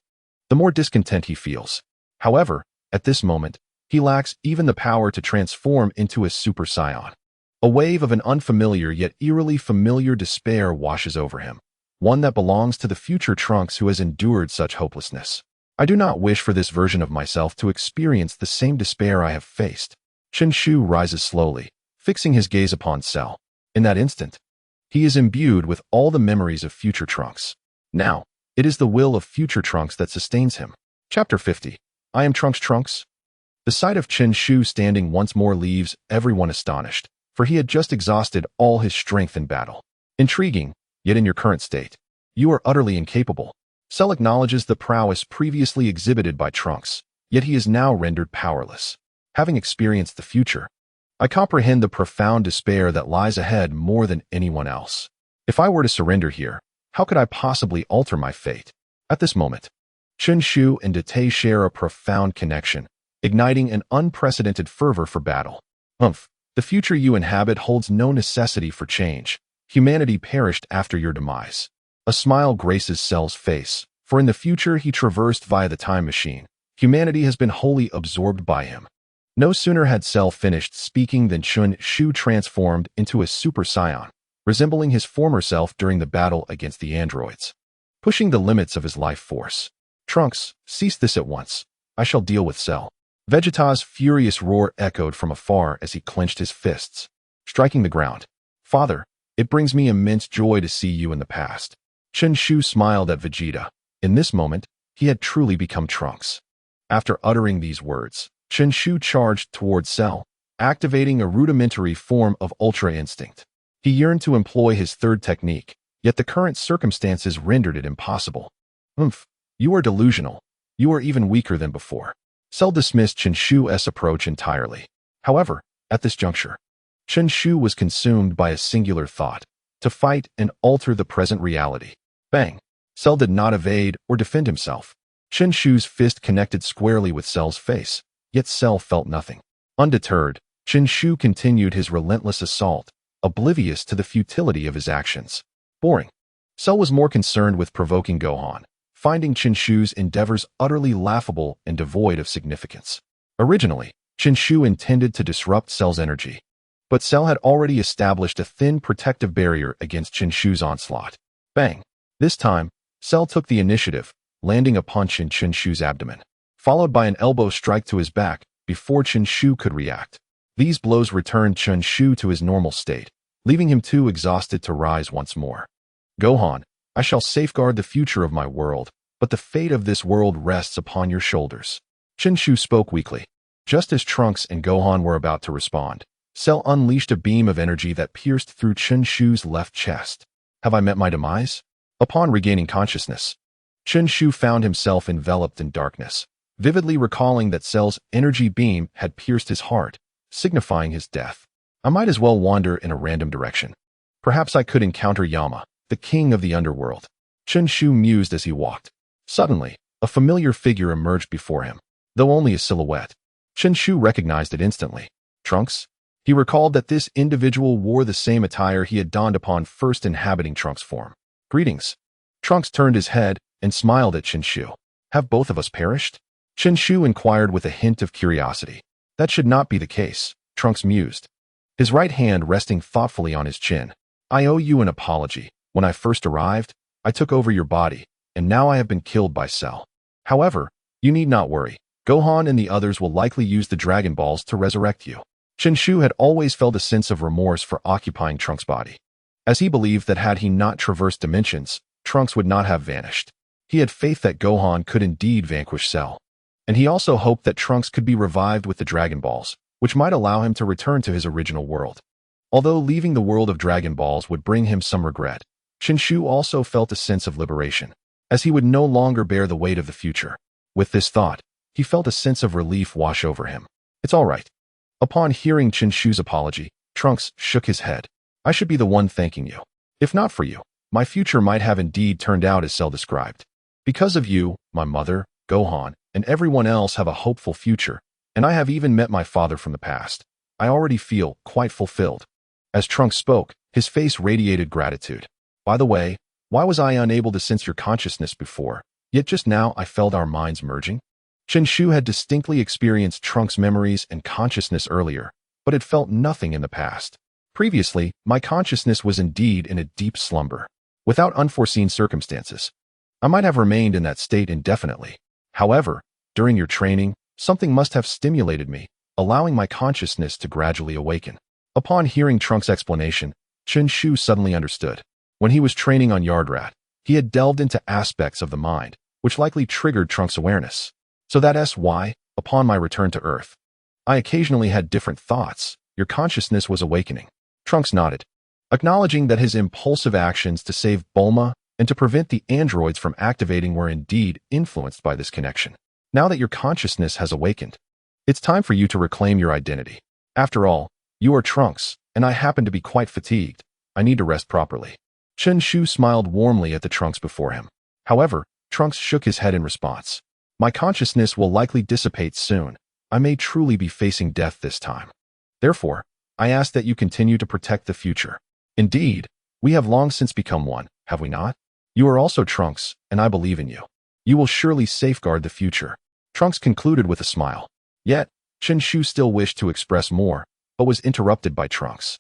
the more discontent he feels. However, at this moment, He lacks even the power to transform into a Super Saiyan. A wave of an unfamiliar yet eerily familiar despair washes over him, one that belongs to the future Trunks who has endured such hopelessness. I do not wish for this version of myself to experience the same despair I have faced. Chen Shu rises slowly, fixing his gaze upon Cell. In that instant, he is imbued with all the memories of future Trunks. Now, it is the will of future Trunks that sustains him. Chapter 50. I am Trunks. The sight of Chen Shu standing once more leaves everyone astonished, for he had just exhausted all his strength in battle. Intriguing, yet in your current state, you are utterly incapable. Cell acknowledges the prowess previously exhibited by Trunks, yet he is now rendered powerless. Having experienced the future, I comprehend the profound despair that lies ahead more than anyone else. If I were to surrender here, how could I possibly alter my fate? At this moment, Chen Shu and Date share a profound connection, igniting an unprecedented fervor for battle. The future you inhabit holds no necessity for change. Humanity perished after your demise. A smile graces Cell's face, for in the future he traversed via the time machine. Humanity has been wholly absorbed by him. No sooner had Cell finished speaking than Chen Shu transformed into a Super Saiyan, resembling his former self during the battle against the androids, pushing the limits of his life force. Trunks, cease this at once. I shall deal with Cell. Vegeta's furious roar echoed from afar as he clenched his fists, striking the ground. Father, it brings me immense joy to see you in the past. Chen Shu smiled at Vegeta. In this moment, he had truly become Trunks. After uttering these words, Chen Shu charged toward Cell, activating a rudimentary form of Ultra Instinct. He yearned to employ his third technique, yet the current circumstances rendered it impossible. You are delusional. You are even weaker than before. Cell dismissed Chen Shu's approach entirely. However, at this juncture, Chen Shu was consumed by a singular thought: to fight and alter the present reality. Bang! Cell did not evade or defend himself. Chen Shu's fist connected squarely with Cell's face, yet Cell felt nothing. Undeterred, Chen Shu continued his relentless assault, oblivious to the futility of his actions. Boring. Cell was more concerned with provoking Gohan, finding Chen Shu's endeavors utterly laughable and devoid of significance. Originally, Chen Shu intended to disrupt Cell's energy, but Cell had already established a thin protective barrier against Chen Shu's onslaught. Bang! This time, Cell took the initiative, landing a punch in Chen Shu's abdomen, followed by an elbow strike to his back before Chen Shu could react. These blows returned Chen Shu to his normal state, leaving him too exhausted to rise once more. Gohan, I shall safeguard the future of my world, but the fate of this world rests upon your shoulders. Chen Shu spoke weakly. Just as Trunks and Gohan were about to respond, Cell unleashed a beam of energy that pierced through Chen Shu's left chest. Have I met my demise? Upon regaining consciousness, Chen Shu found himself enveloped in darkness, vividly recalling that Cell's energy beam had pierced his heart, signifying his death. I might as well wander in a random direction. Perhaps I could encounter Yama, the king of the underworld. Chen Shu mused as he walked. Suddenly, a familiar figure emerged before him, though only a silhouette. Chen Shu recognized it instantly. Trunks? He recalled that this individual wore the same attire he had donned upon first inhabiting Trunks' form. Greetings. Trunks turned his head and smiled at Chen Shu. Have both of us perished? Chen Shu inquired with a hint of curiosity. That should not be the case, Trunks mused, his right hand resting thoughtfully on his chin. I owe you an apology. When I first arrived, I took over your body, and now I have been killed by Cell. However, you need not worry. Gohan and the others will likely use the Dragon Balls to resurrect you. Chen Shu had always felt a sense of remorse for occupying Trunks' body, as he believed that had he not traversed dimensions, Trunks would not have vanished. He had faith that Gohan could indeed vanquish Cell, and he also hoped that Trunks could be revived with the Dragon Balls, which might allow him to return to his original world. Although leaving the world of Dragon Balls would bring him some regret, Chen Shu also felt a sense of liberation, as he would no longer bear the weight of the future. With this thought, he felt a sense of relief wash over him. It's all right. Upon hearing Chen Shu's apology, Trunks shook his head. I should be the one thanking you. If not for you, my future might have indeed turned out as Cell described. Because of you, my mother, Gohan, and everyone else have a hopeful future, and I have even met my father from the past. I already feel quite fulfilled. As Trunks spoke, his face radiated gratitude. By the way, why was I unable to sense your consciousness before, yet just now I felt our minds merging? Chen Shu had distinctly experienced Trunks' memories and consciousness earlier, but had felt nothing in the past. Previously, my consciousness was indeed in a deep slumber. Without unforeseen circumstances, I might have remained in that state indefinitely. However, during your training, something must have stimulated me, allowing my consciousness to gradually awaken. Upon hearing Trunks' explanation, Chen Shu suddenly understood. When he was training on Yardrat, he had delved into aspects of the mind, which likely triggered Trunks' awareness. So that's why, upon my return to Earth, I occasionally had different thoughts. Your consciousness was awakening. Trunks nodded, acknowledging that his impulsive actions to save Bulma and to prevent the androids from activating were indeed influenced by this connection. Now that your consciousness has awakened, it's time for you to reclaim your identity. After all, you are Trunks, and I happen to be quite fatigued. I need to rest properly. Chen Shu smiled warmly at the Trunks before him. However, Trunks shook his head in response. My consciousness will likely dissipate soon. I may truly be facing death this time. Therefore, I ask that you continue to protect the future. Indeed, we have long since become one, have we not? You are also Trunks, and I believe in you. You will surely safeguard the future. Trunks concluded with a smile. Yet, Chen Shu still wished to express more, but was interrupted by Trunks.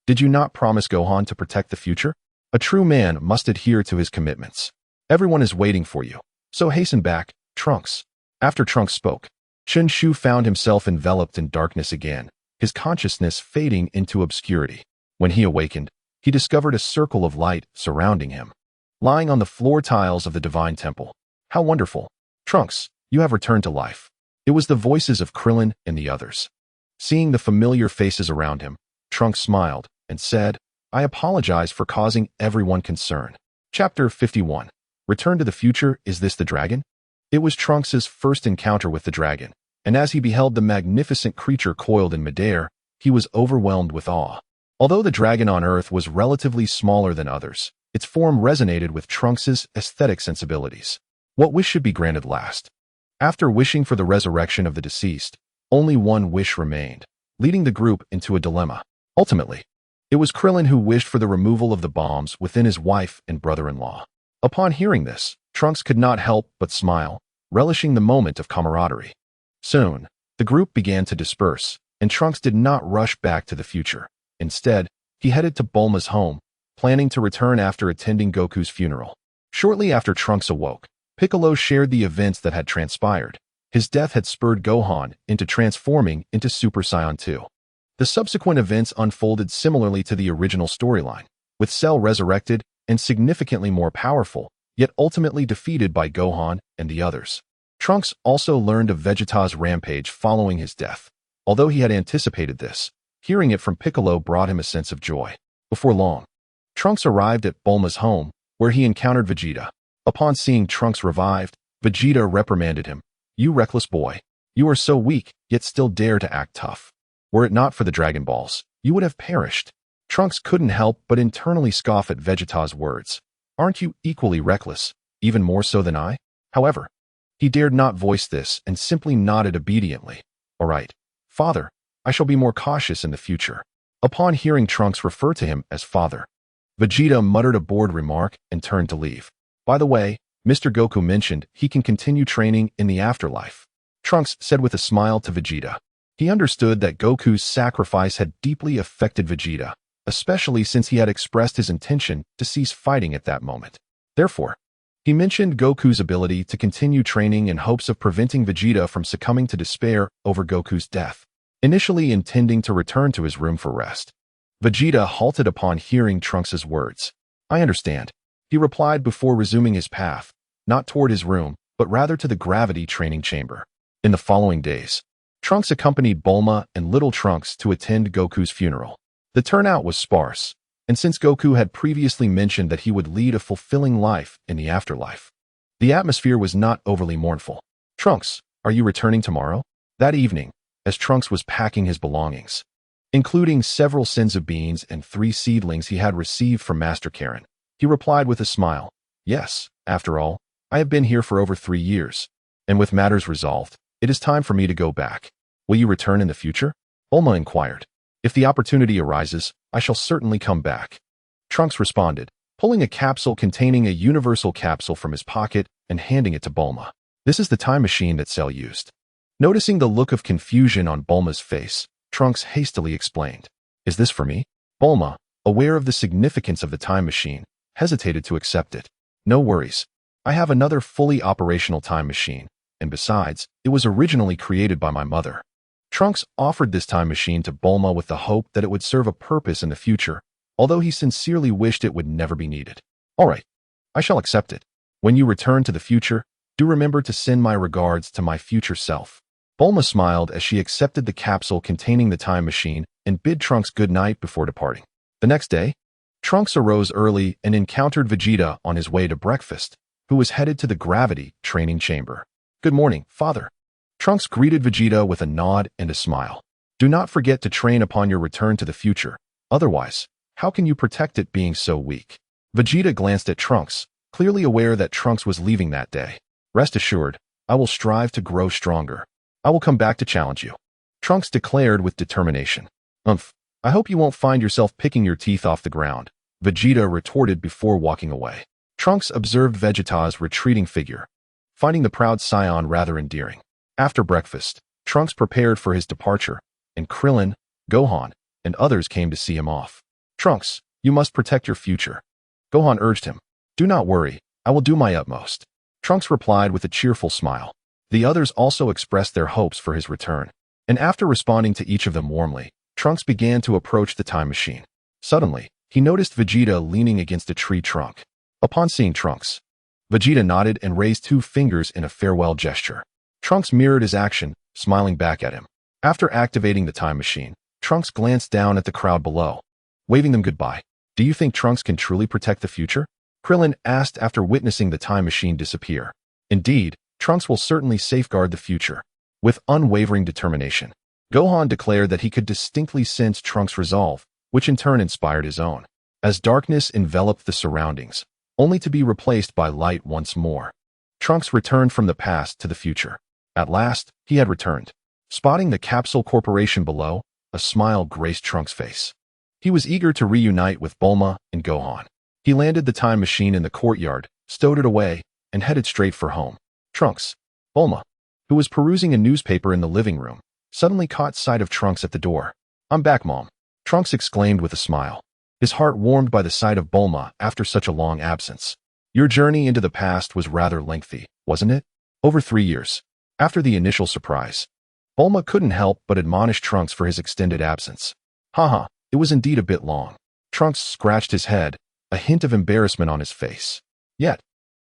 Did you not promise Gohan to protect the future? A true man must adhere to his commitments. Everyone is waiting for you, so hasten back, Trunks. After Trunks spoke, Chen Shu found himself enveloped in darkness again, his consciousness fading into obscurity. When he awakened, he discovered a circle of light surrounding him, lying on the floor tiles of the Divine Temple. How wonderful! Trunks, you have returned to life. It was the voices of Krillin and the others. Seeing the familiar faces around him, Trunks smiled and said, I apologize for causing everyone concern. Chapter 51. Return to the Future. Is this the dragon? It was Trunks' first encounter with the dragon, and as he beheld the magnificent creature coiled in midair, he was overwhelmed with awe. Although the dragon on Earth was relatively smaller than others, its form resonated with Trunks' aesthetic sensibilities. What wish should be granted last? After wishing for the resurrection of the deceased, only one wish remained, leading the group into a dilemma. Ultimately, it was Krillin who wished for the removal of the bombs within his wife and brother-in-law. Upon hearing this, Trunks could not help but smile, relishing the moment of camaraderie. Soon, the group began to disperse, and Trunks did not rush back to the future. Instead, he headed to Bulma's home, planning to return after attending Goku's funeral. Shortly after Trunks awoke, Piccolo shared the events that had transpired. His death had spurred Gohan into transforming into Super Saiyan 2. The subsequent events unfolded similarly to the original storyline, with Cell resurrected and significantly more powerful, yet ultimately defeated by Gohan and the others. Trunks also learned of Vegeta's rampage following his death. Although he had anticipated this, hearing it from Piccolo brought him a sense of joy. Before long, Trunks arrived at Bulma's home, where he encountered Vegeta. Upon seeing Trunks revived, Vegeta reprimanded him. You reckless boy. You are so weak, yet still dare to act tough. Were it not for the Dragon Balls, you would have perished. Trunks couldn't help but internally scoff at Vegeta's words. Aren't you equally reckless, even more so than I? However, he dared not voice this and simply nodded obediently. All right, father, I shall be more cautious in the future. Upon hearing Trunks refer to him as father, Vegeta muttered a bored remark and turned to leave. By the way, Mr. Goku mentioned he can continue training in the afterlife. Trunks said with a smile to Vegeta. He understood that Goku's sacrifice had deeply affected Vegeta, especially since he had expressed his intention to cease fighting at that moment. Therefore, he mentioned Goku's ability to continue training in hopes of preventing Vegeta from succumbing to despair over Goku's death, initially intending to return to his room for rest. Vegeta halted upon hearing Trunks' words. I understand, he replied before resuming his path, not toward his room, but rather to the gravity training chamber. In the following days, Trunks accompanied Bulma and Little Trunks to attend Goku's funeral. The turnout was sparse, and since Goku had previously mentioned that he would lead a fulfilling life in the afterlife, the atmosphere was not overly mournful. Trunks, are you returning tomorrow? That evening, as Trunks was packing his belongings, including several senzu beans and 3 seedlings he had received from Master Karen, he replied with a smile, Yes, after all, I have been here for over 3 years, and with matters resolved, it is time for me to go back. Will you return in the future? Bulma inquired. If the opportunity arises, I shall certainly come back. Trunks responded, pulling a capsule containing a universal capsule from his pocket and handing it to Bulma. This is the time machine that Cell used. Noticing the look of confusion on Bulma's face, Trunks hastily explained. Is this for me? Bulma, aware of the significance of the time machine, hesitated to accept it. No worries. I have another fully operational time machine, and besides, it was originally created by my mother. Trunks offered this time machine to Bulma with the hope that it would serve a purpose in the future, although he sincerely wished it would never be needed. All right, I shall accept it. When you return to the future, do remember to send my regards to my future self. Bulma smiled as she accepted the capsule containing the time machine and bid Trunks good night before departing. The next day, Trunks arose early and encountered Vegeta on his way to breakfast, who was headed to the gravity training chamber. Good morning, father. Trunks greeted Vegeta with a nod and a smile. Do not forget to train upon your return to the future. Otherwise, how can you protect it being so weak? Vegeta glanced at Trunks, clearly aware that Trunks was leaving that day. Rest assured, I will strive to grow stronger. I will come back to challenge you. Trunks declared with determination. I hope you won't find yourself picking your teeth off the ground, Vegeta retorted before walking away. Trunks observed Vegeta's retreating figure, finding the proud Saiyan rather endearing. After breakfast, Trunks prepared for his departure, and Krillin, Gohan, and others came to see him off. Trunks, you must protect your future. Gohan urged him. Do not worry, I will do my utmost. Trunks replied with a cheerful smile. The others also expressed their hopes for his return, and after responding to each of them warmly, Trunks began to approach the time machine. Suddenly, he noticed Vegeta leaning against a tree trunk. Upon seeing Trunks, Vegeta nodded and raised 2 fingers in a farewell gesture. Trunks mirrored his action, smiling back at him. After activating the time machine, Trunks glanced down at the crowd below, waving them goodbye. Do you think Trunks can truly protect the future? Krillin asked after witnessing the time machine disappear. Indeed, Trunks will certainly safeguard the future. With unwavering determination, Gohan declared that he could distinctly sense Trunks' resolve, which in turn inspired his own. As darkness enveloped the surroundings, only to be replaced by light once more, Trunks returned from the past to the future. At last, he had returned. Spotting the Capsule Corporation below, a smile graced Trunks' face. He was eager to reunite with Bulma and Gohan. He landed the time machine in the courtyard, stowed it away, and headed straight for home. Trunks, Bulma, who was perusing a newspaper in the living room, suddenly caught sight of Trunks at the door. I'm back, Mom, Trunks exclaimed with a smile. His heart warmed by the sight of Bulma after such a long absence. Your journey into the past was rather lengthy, wasn't it? Over 3 years. After the initial surprise, Bulma couldn't help but admonish Trunks for his extended absence. Haha, it was indeed a bit long. Trunks scratched his head, a hint of embarrassment on his face. Yet,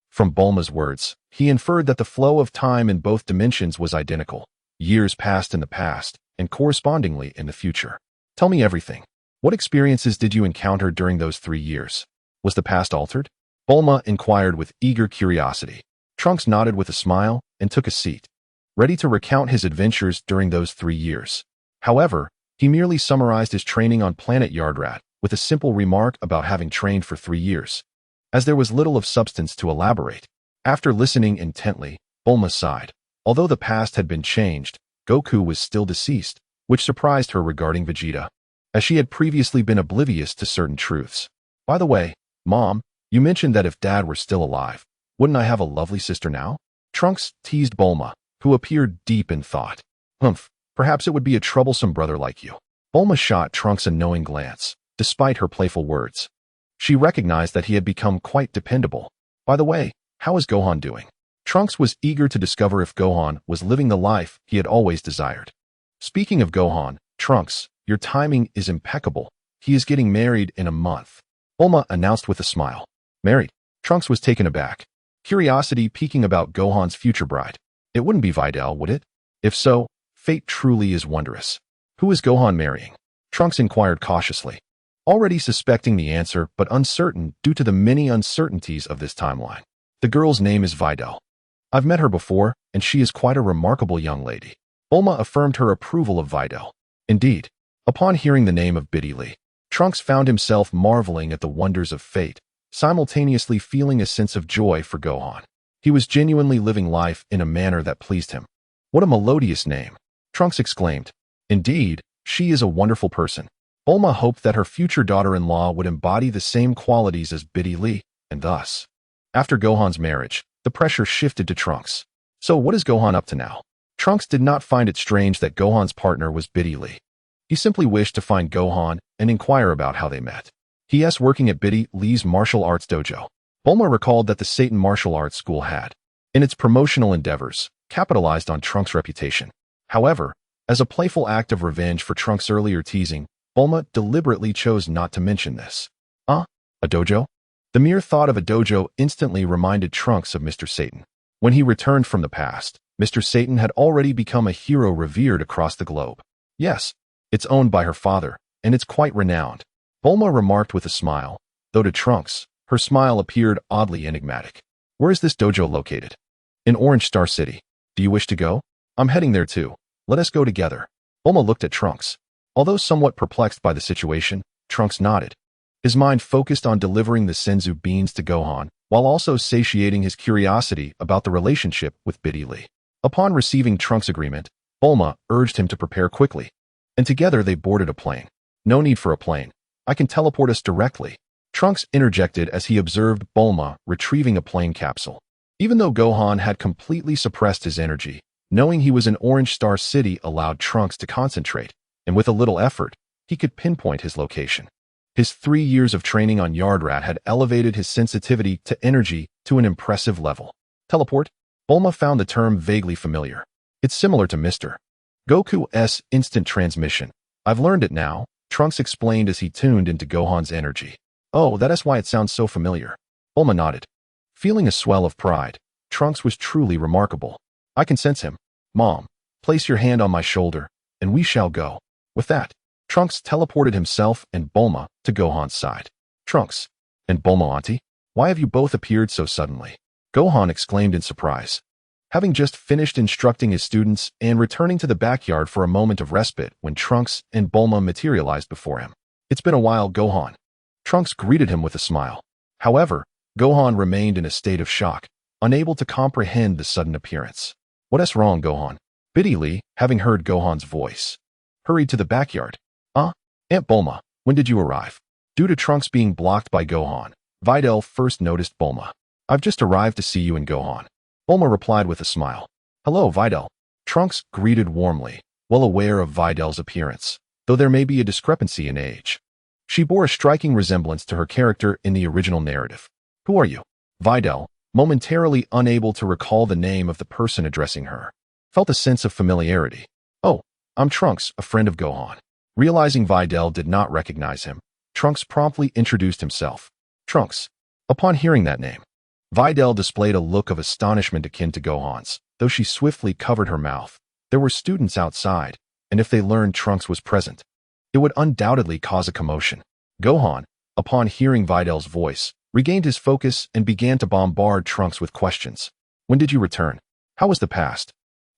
from Bulma's words, he inferred that the flow of time in both dimensions was identical. Years passed in the past, and correspondingly in the future. Tell me everything. What experiences did you encounter during those 3 years? Was the past altered? Bulma inquired with eager curiosity. Trunks nodded with a smile and took a seat, ready to recount his adventures during those 3 years. However, he merely summarized his training on planet Yardrat with a simple remark about having trained for 3 years, as there was little of substance to elaborate. After listening intently, Bulma sighed. Although the past had been changed, Goku was still deceased, which surprised her regarding Vegeta, as she had previously been oblivious to certain truths. By the way, Mom, you mentioned that if Dad were still alive, wouldn't I have a lovely sister now? Trunks teased Bulma, who appeared deep in thought. Perhaps it would be a troublesome brother like you. Bulma shot Trunks a knowing glance, despite her playful words. She recognized that he had become quite dependable. By the way, how is Gohan doing? Trunks was eager to discover if Gohan was living the life he had always desired. Speaking of Gohan, Trunks, your timing is impeccable. He is getting married in a month, Bulma announced with a smile. Married? Trunks was taken aback, curiosity piquing about Gohan's future bride. It wouldn't be Videl, would it? If so, fate truly is wondrous. Who is Gohan marrying? Trunks inquired cautiously, already suspecting the answer but uncertain due to the many uncertainties of this timeline. The girl's name is Videl. I've met her before, and she is quite a remarkable young lady. Bulma affirmed her approval of Videl. Indeed, upon hearing the name of Biddy Lee, Trunks found himself marveling at the wonders of fate, simultaneously feeling a sense of joy for Gohan. He was genuinely living life in a manner that pleased him. What a melodious name, Trunks exclaimed. Indeed, she is a wonderful person. Bulma hoped that her future daughter-in-law would embody the same qualities as Biddy Lee, and thus, after Gohan's marriage, the pressure shifted to Trunks. So what is Gohan up to now? Trunks did not find it strange that Gohan's partner was Biddy Lee. He simply wished to find Gohan and inquire about how they met. He.S. working at Biddy Lee's martial arts dojo. Bulma recalled that the Satan martial arts school had, in its promotional endeavors, capitalized on Trunks' reputation. However, as a playful act of revenge for Trunks' earlier teasing, Bulma deliberately chose not to mention this. A dojo? The mere thought of a dojo instantly reminded Trunks of Mr. Satan. When he returned from the past, Mr. Satan had already become a hero revered across the globe. Yes, it's owned by her father, and it's quite renowned, Bulma remarked with a smile, though to Trunks, her smile appeared oddly enigmatic. Where is this dojo located? In Orange Star City. Do you wish to go? I'm heading there too. Let us go together. Bulma looked at Trunks. Although somewhat perplexed by the situation, Trunks nodded. His mind focused on delivering the senzu beans to Gohan, while also satiating his curiosity about the relationship with Biddy Lee. Upon receiving Trunks' agreement, Bulma urged him to prepare quickly, and together they boarded a plane. No need for a plane. I can teleport us directly. Trunks interjected as he observed Bulma retrieving a plane capsule. Even though Gohan had completely suppressed his energy, knowing he was in Orange Star City allowed Trunks to concentrate, and with a little effort, he could pinpoint his location. His 3 years of training on Yard Rat had elevated his sensitivity to energy to an impressive level. Teleport? Bulma found the term vaguely familiar. It's similar to Mr. Goku's instant transmission. I've learned it now, Trunks explained as he tuned into Gohan's energy. Oh, that is why it sounds so familiar. Bulma nodded. Feeling a swell of pride, Trunks was truly remarkable. I can sense him. Mom, place your hand on my shoulder, and we shall go. With that, Trunks teleported himself and Bulma to Gohan's side. Trunks and Bulma auntie, why have you both appeared so suddenly? Gohan exclaimed in surprise. Having just finished instructing his students and returning to the backyard for a moment of respite when Trunks and Bulma materialized before him. It's been a while, Gohan. Trunks greeted him with a smile. However, Gohan remained in a state of shock, unable to comprehend the sudden appearance. What's wrong, Gohan? Biddy Lee, having heard Gohan's voice, hurried to the backyard. Aunt Bulma, when did you arrive? Due to Trunks being blocked by Gohan, Videl first noticed Bulma. I've just arrived to see you and Gohan. Bulma replied with a smile. Hello, Videl. Trunks greeted warmly, well aware of Videl's appearance, though there may be a discrepancy in age. She bore a striking resemblance to her character in the original narrative. Who are you? Videl, momentarily unable to recall the name of the person addressing her, felt a sense of familiarity. Oh, I'm Trunks, a friend of Gohan. Realizing Videl did not recognize him, Trunks promptly introduced himself. Trunks. Upon hearing that name, Videl displayed a look of astonishment akin to Gohan's, though she swiftly covered her mouth. There were students outside, and if they learned Trunks was present, it would undoubtedly cause a commotion. Gohan, upon hearing Videl's voice, regained his focus and began to bombard Trunks with questions. When did you return? How was the past?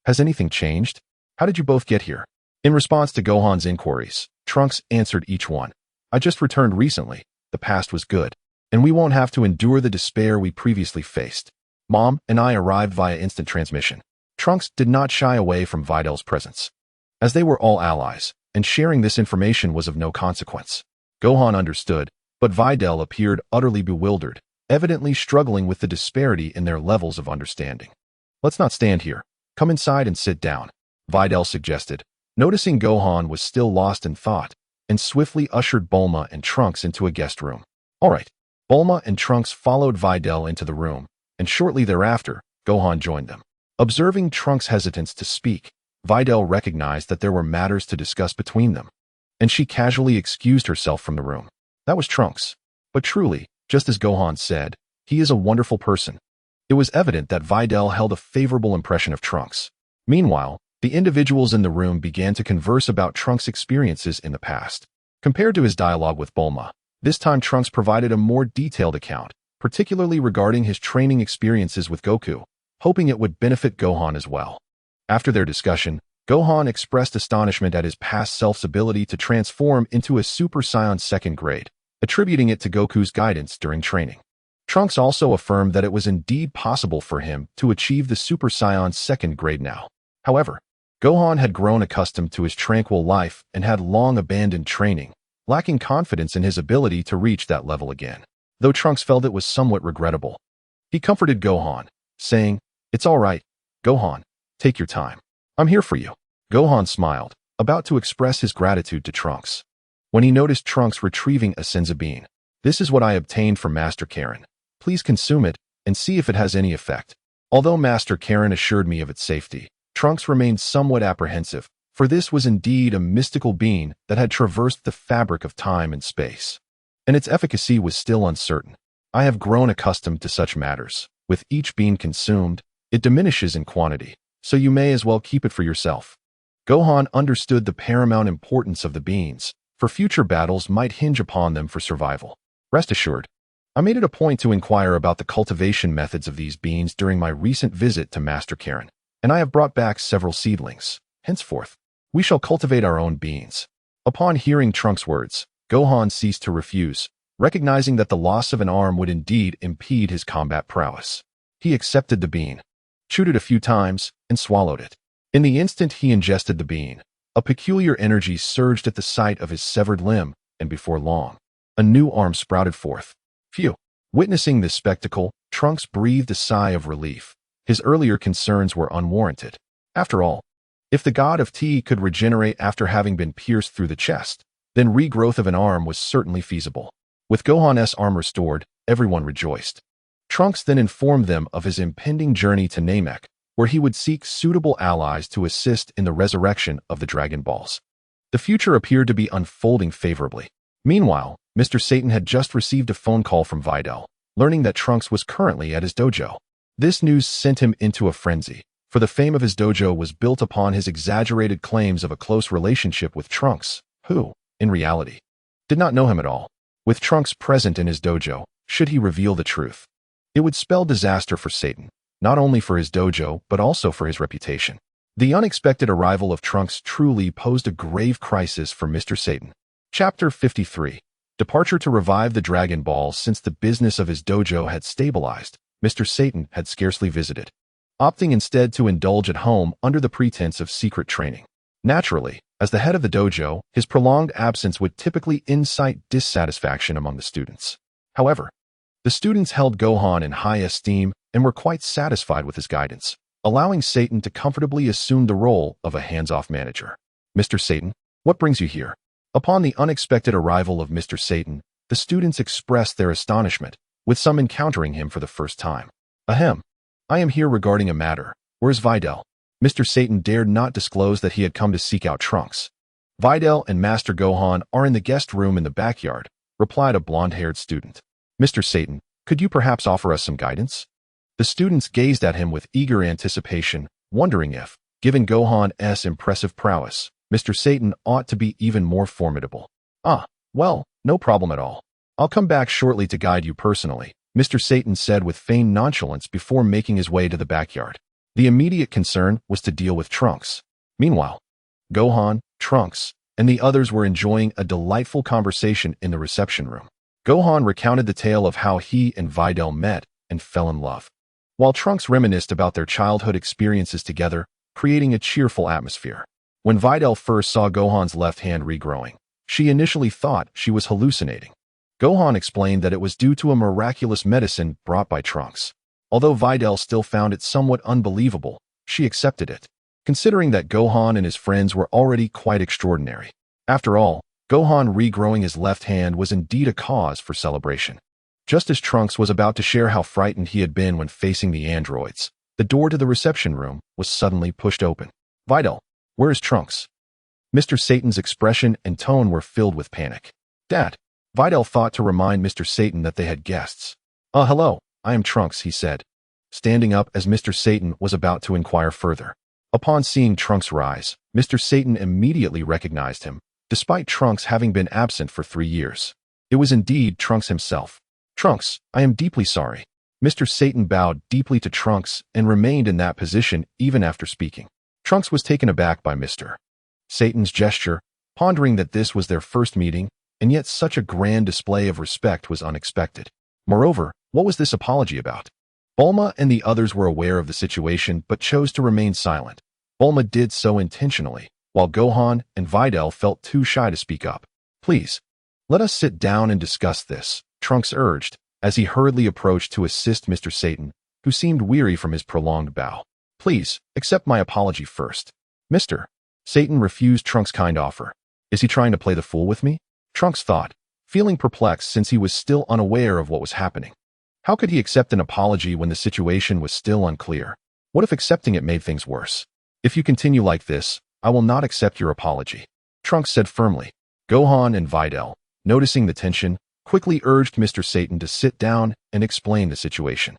Has anything changed? How did you both get here? In response to Gohan's inquiries, Trunks answered each one. I just returned recently. The past was good, and we won't have to endure the despair we previously faced. Mom and I arrived via instant transmission. Trunks did not shy away from Videl's presence, as they were all allies, and sharing this information was of no consequence. Gohan understood, but Videl appeared utterly bewildered, evidently struggling with the disparity in their levels of understanding. Let's not stand here. Come inside and sit down, Videl suggested, noticing Gohan was still lost in thought, and swiftly ushered Bulma and Trunks into a guest room. All right. Bulma and Trunks followed Videl into the room, and shortly thereafter, Gohan joined them. Observing Trunks' hesitance to speak, Videl recognized that there were matters to discuss between them, and she casually excused herself from the room. That was Trunks. But truly, just as Gohan said, he is a wonderful person. It was evident that Videl held a favorable impression of Trunks. Meanwhile, the individuals in the room began to converse about Trunks' experiences in the past. Compared to his dialogue with Bulma, this time Trunks provided a more detailed account, particularly regarding his training experiences with Goku, hoping it would benefit Gohan as well. After their discussion, Gohan expressed astonishment at his past self's ability to transform into a Super Saiyan 2nd grade, attributing it to Goku's guidance during training. Trunks also affirmed that it was indeed possible for him to achieve the Super Saiyan 2nd grade now. However, Gohan had grown accustomed to his tranquil life and had long abandoned training, lacking confidence in his ability to reach that level again. Though Trunks felt it was somewhat regrettable, he comforted Gohan, saying, It's all right, Gohan, take your time. I'm here for you. Gohan smiled, about to express his gratitude to Trunks. When he noticed Trunks retrieving a Senzu bean, "This is what I obtained from Master Karen. Please consume it and see if it has any effect." Although Master Karen assured me of its safety, Trunks remained somewhat apprehensive, for this was indeed a mystical bean that had traversed the fabric of time and space, and its efficacy was still uncertain. I have grown accustomed to such matters. With each bean consumed, it diminishes in quantity, so you may as well keep it for yourself. Gohan understood the paramount importance of the beans, for future battles might hinge upon them for survival. Rest assured, I made it a point to inquire about the cultivation methods of these beans during my recent visit to Master Karen, and I have brought back several seedlings. Henceforth, we shall cultivate our own beans. Upon hearing Trunks' words, Gohan ceased to refuse, recognizing that the loss of an arm would indeed impede his combat prowess. He accepted the bean, chewed it a few times, and swallowed it. In the instant he ingested the bean, a peculiar energy surged at the sight of his severed limb, and before long, a new arm sprouted forth. Phew! Witnessing this spectacle, Trunks breathed a sigh of relief. His earlier concerns were unwarranted. After all, if the god of tea could regenerate after having been pierced through the chest, then regrowth of an arm was certainly feasible. With Gohan's arm restored, everyone rejoiced. Trunks then informed them of his impending journey to Namek, where he would seek suitable allies to assist in the resurrection of the Dragon Balls. The future appeared to be unfolding favorably. Meanwhile, Mr. Satan had just received a phone call from Videl, learning that Trunks was currently at his dojo. This news sent him into a frenzy, for the fame of his dojo was built upon his exaggerated claims of a close relationship with Trunks, who, in reality, did not know him at all. With Trunks present in his dojo, should he reveal the truth, it would spell disaster for Satan, not only for his dojo but also for his reputation. The unexpected arrival of Trunks truly posed a grave crisis for Mr. Satan. Chapter 53. Departure to revive the Dragon Balls. Since the business of his dojo had stabilized, Mr. Satan had scarcely visited, opting instead to indulge at home under the pretense of secret training. Naturally, as the head of the dojo, his prolonged absence would typically incite dissatisfaction among the students. However, the students held Gohan in high esteem and were quite satisfied with his guidance, allowing Satan to comfortably assume the role of a hands-off manager. "Mr. Satan, what brings you here?" Upon the unexpected arrival of Mr. Satan, the students expressed their astonishment, with some encountering him for the first time. "Ahem. I am here regarding a matter. Where's Videl?" Mr. Satan dared not disclose that he had come to seek out Trunks. "Videl and Master Gohan are in the guest room in the backyard," replied a blonde-haired student. "Mr. Satan, could you perhaps offer us some guidance?" The students gazed at him with eager anticipation, wondering if, given Gohan's impressive prowess, Mr. Satan ought to be even more formidable. "Ah, well, no problem at all. I'll come back shortly to guide you personally," Mr. Satan said with feigned nonchalance before making his way to the backyard. The immediate concern was to deal with Trunks. Meanwhile, Gohan, Trunks, and the others were enjoying a delightful conversation in the reception room. Gohan recounted the tale of how he and Videl met and fell in love, while Trunks reminisced about their childhood experiences together, creating a cheerful atmosphere. When Videl first saw Gohan's left hand regrowing, she initially thought she was hallucinating. Gohan explained that it was due to a miraculous medicine brought by Trunks. Although Videl still found it somewhat unbelievable, she accepted it, considering that Gohan and his friends were already quite extraordinary. After all, Gohan regrowing his left hand was indeed a cause for celebration. Just as Trunks was about to share how frightened he had been when facing the androids, the door to the reception room was suddenly pushed open. "Videl, where is Trunks?" Mr. Satan's expression and tone were filled with panic. "Dad." Videl thought to remind Mr. Satan that they had guests. Hello, I am Trunks," he said, standing up as Mr. Satan was about to inquire further. Upon seeing Trunks rise, Mr. Satan immediately recognized him, despite Trunks having been absent for 3 years. It was indeed Trunks himself. "Trunks, I am deeply sorry." Mr. Satan bowed deeply to Trunks and remained in that position even after speaking. Trunks was taken aback by Mr. Satan's gesture, pondering that this was their first meeting, and yet such a grand display of respect was unexpected. Moreover, what was this apology about? Bulma and the others were aware of the situation but chose to remain silent. Bulma did so intentionally, while Gohan and Videl felt too shy to speak up. "Please, let us sit down and discuss this," Trunks urged, as he hurriedly approached to assist Mr. Satan, who seemed weary from his prolonged bow. Please, accept my apology first. Mr. Satan refused Trunks' kind offer. Is he trying to play the fool with me? Trunks thought, feeling perplexed since he was still unaware of what was happening. How could he accept an apology when the situation was still unclear? What if accepting it made things worse? If you continue like this, I will not accept your apology, Trunks said firmly. Gohan and Videl, noticing the tension, quickly urged Mr. Satan to sit down and explain the situation.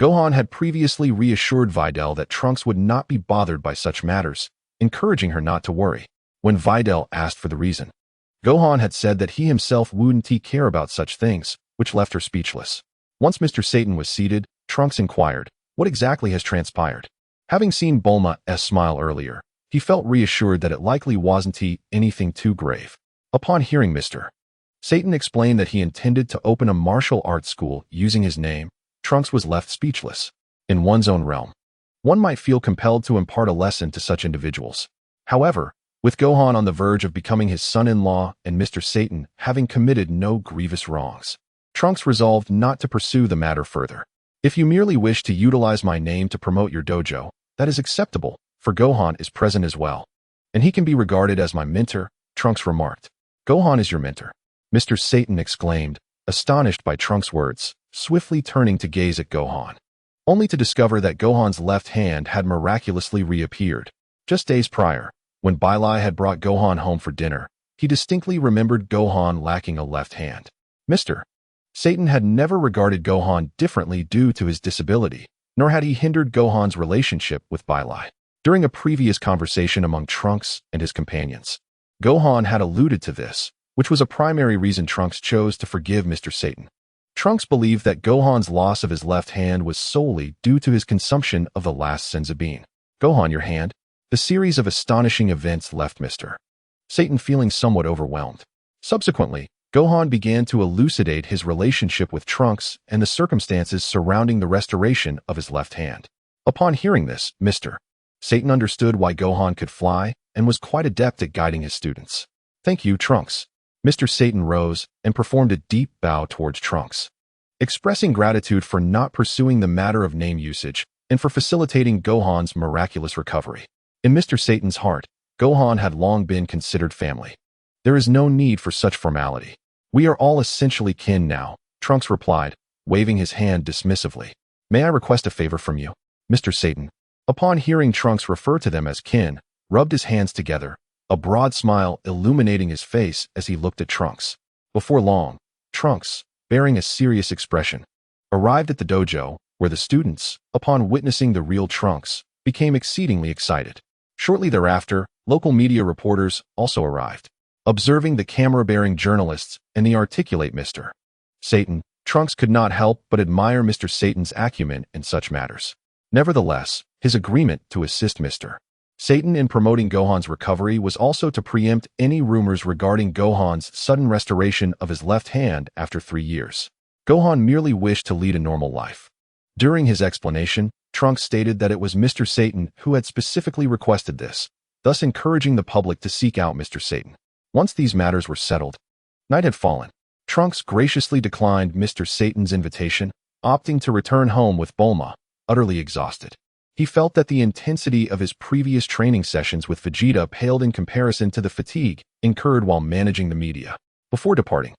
Gohan had previously reassured Videl that Trunks would not be bothered by such matters, encouraging her not to worry. When Videl asked for the reason, Gohan had said that he himself wouldn't care about such things, which left her speechless. Once Mr. Satan was seated, Trunks inquired, what exactly has transpired? Having seen Bulma's smile earlier, he felt reassured that it likely wasn't anything too grave. Upon hearing Mr. Satan explain that he intended to open a martial arts school using his name, Trunks was left speechless. In one's own realm, one might feel compelled to impart a lesson to such individuals. However, with Gohan on the verge of becoming his son-in-law and Mr. Satan having committed no grievous wrongs, Trunks resolved not to pursue the matter further. If you merely wish to utilize my name to promote your dojo, that is acceptable, for Gohan is present as well. And he can be regarded as my mentor, Trunks remarked. Gohan is your mentor, Mr. Satan exclaimed, astonished by Trunks' words, swiftly turning to gaze at Gohan, only to discover that Gohan's left hand had miraculously reappeared. Just days prior, when Bailai had brought Gohan home for dinner, he distinctly remembered Gohan lacking a left hand. Mr. Satan had never regarded Gohan differently due to his disability, nor had he hindered Gohan's relationship with Bailai. During a previous conversation among Trunks and his companions, Gohan had alluded to this, which was a primary reason Trunks chose to forgive Mr. Satan. Trunks believed that Gohan's loss of his left hand was solely due to his consumption of the last senzu bean. Gohan, your hand? The series of astonishing events left Mr. Satan feeling somewhat overwhelmed. Subsequently, Gohan began to elucidate his relationship with Trunks and the circumstances surrounding the restoration of his left hand. Upon hearing this, Mr. Satan understood why Gohan could fly and was quite adept at guiding his students. Thank you, Trunks. Mr. Satan rose and performed a deep bow towards Trunks, expressing gratitude for not pursuing the matter of name usage and for facilitating Gohan's miraculous recovery. In Mr. Satan's heart, Gohan had long been considered family. There is no need for such formality. We are all essentially kin now, Trunks replied, waving his hand dismissively. May I request a favor from you, Mr. Satan? Upon hearing Trunks refer to them as kin, rubbed his hands together, a broad smile illuminating his face as he looked at Trunks. Before long, Trunks, bearing a serious expression, arrived at the dojo, where the students, upon witnessing the real Trunks, became exceedingly excited. Shortly thereafter, local media reporters also arrived. Observing the camera-bearing journalists and the articulate Mr. Satan, Trunks could not help but admire Mr. Satan's acumen in such matters. Nevertheless, his agreement to assist Mr. Satan in promoting Gohan's recovery was also to preempt any rumors regarding Gohan's sudden restoration of his left hand after 3 years. Gohan merely wished to lead a normal life. During his explanation, Trunks stated that it was Mr. Satan who had specifically requested this, thus encouraging the public to seek out Mr. Satan. Once these matters were settled, night had fallen. Trunks graciously declined Mr. Satan's invitation, opting to return home with Bulma, utterly exhausted. He felt that the intensity of his previous training sessions with Vegeta paled in comparison to the fatigue incurred while managing the media. Before departing,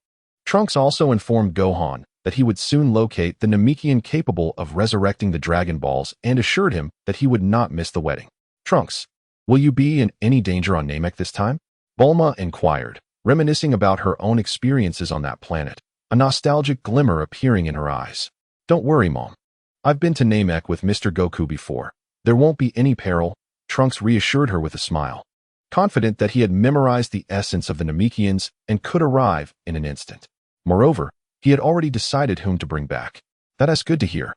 Trunks also informed Gohan that he would soon locate the Namekian capable of resurrecting the Dragon Balls and assured him that he would not miss the wedding. Trunks, will you be in any danger on Namek this time? Bulma inquired, reminiscing about her own experiences on that planet, a nostalgic glimmer appearing in her eyes. Don't worry, Mom. I've been to Namek with Mr. Goku before. There won't be any peril, Trunks reassured her with a smile, confident that he had memorized the essence of the Namekians and could arrive in an instant. Moreover, he had already decided whom to bring back. That is good to hear.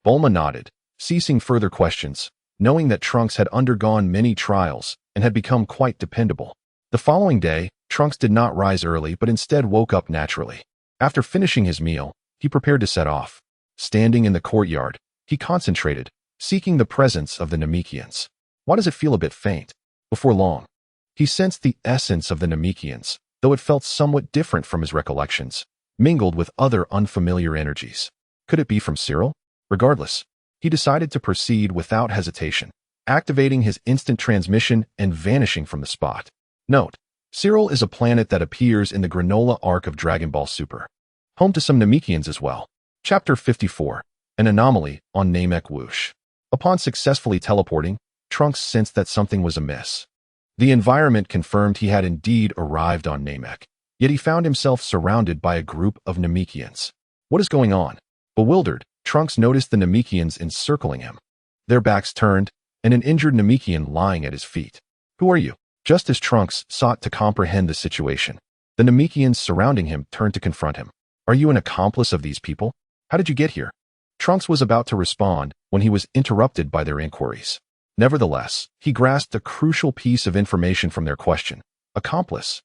Bulma nodded, ceasing further questions, knowing that Trunks had undergone many trials and had become quite dependable. The following day, Trunks did not rise early but instead woke up naturally. After finishing his meal, he prepared to set off. Standing in the courtyard, he concentrated, seeking the presence of the Namekians. Why does it feel a bit faint? Before long, he sensed the essence of the Namekians, though it felt somewhat different from his recollections, mingled with other unfamiliar energies. Could it be from Cyril? Regardless, he decided to proceed without hesitation. activating his instant transmission and vanishing from the spot. Note: Cyril is a planet that appears in the Granola arc of Dragon Ball Super, home to some Namekians as well. Chapter 54. An Anomaly on Namek Whoosh. Upon successfully teleporting, Trunks sensed that something was amiss. The environment confirmed he had indeed arrived on Namek, yet he found himself surrounded by a group of Namekians. What is going on? Bewildered, Trunks noticed the Namekians encircling him. Their backs turned, and an injured Namekian lying at his feet. Who are you? Just as Trunks sought to comprehend the situation, the Namekians surrounding him turned to confront him. Are you an accomplice of these people? How did you get here? Trunks was about to respond when he was interrupted by their inquiries. Nevertheless, he grasped a crucial piece of information from their question. Accomplice.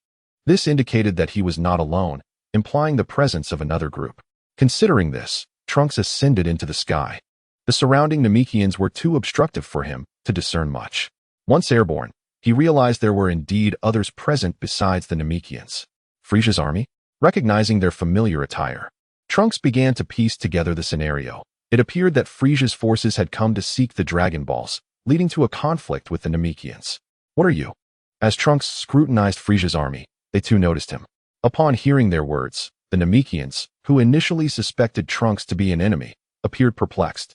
This indicated that he was not alone, implying the presence of another group. Considering this, Trunks ascended into the sky. The surrounding Namekians were too obstructive for him to discern much. Once airborne, he realized there were indeed others present besides the Namekians. Frisia's army? Recognizing their familiar attire, Trunks began to piece together the scenario. It appeared that Frisia's forces had come to seek the Dragon Balls, leading to a conflict with the Namekians. What are you? As Trunks scrutinized Frisia's army, they too noticed him. Upon hearing their words, the Namekians, who initially suspected Trunks to be an enemy, appeared perplexed.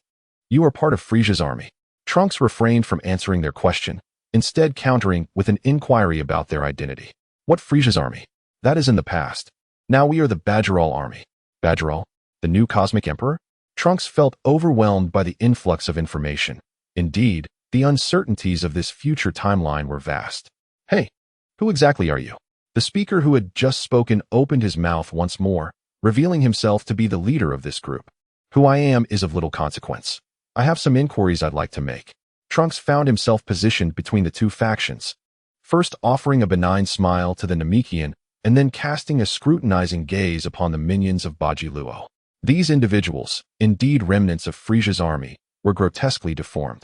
You are part of Frisia's army. Trunks refrained from answering their question, instead countering with an inquiry about their identity. What Frisia's army? That is in the past. Now we are the Bajral army. Bajral? The new cosmic emperor? Trunks felt overwhelmed by the influx of information. Indeed, the uncertainties of this future timeline were vast. Hey, who exactly are you? The speaker who had just spoken opened his mouth once more, revealing himself to be the leader of this group. Who I am is of little consequence. I have some inquiries I'd like to make. Trunks found himself positioned between the two factions, first offering a benign smile to the Namekian and then casting a scrutinizing gaze upon the minions of Baji Luo. These individuals, indeed remnants of Frisia's army, were grotesquely deformed,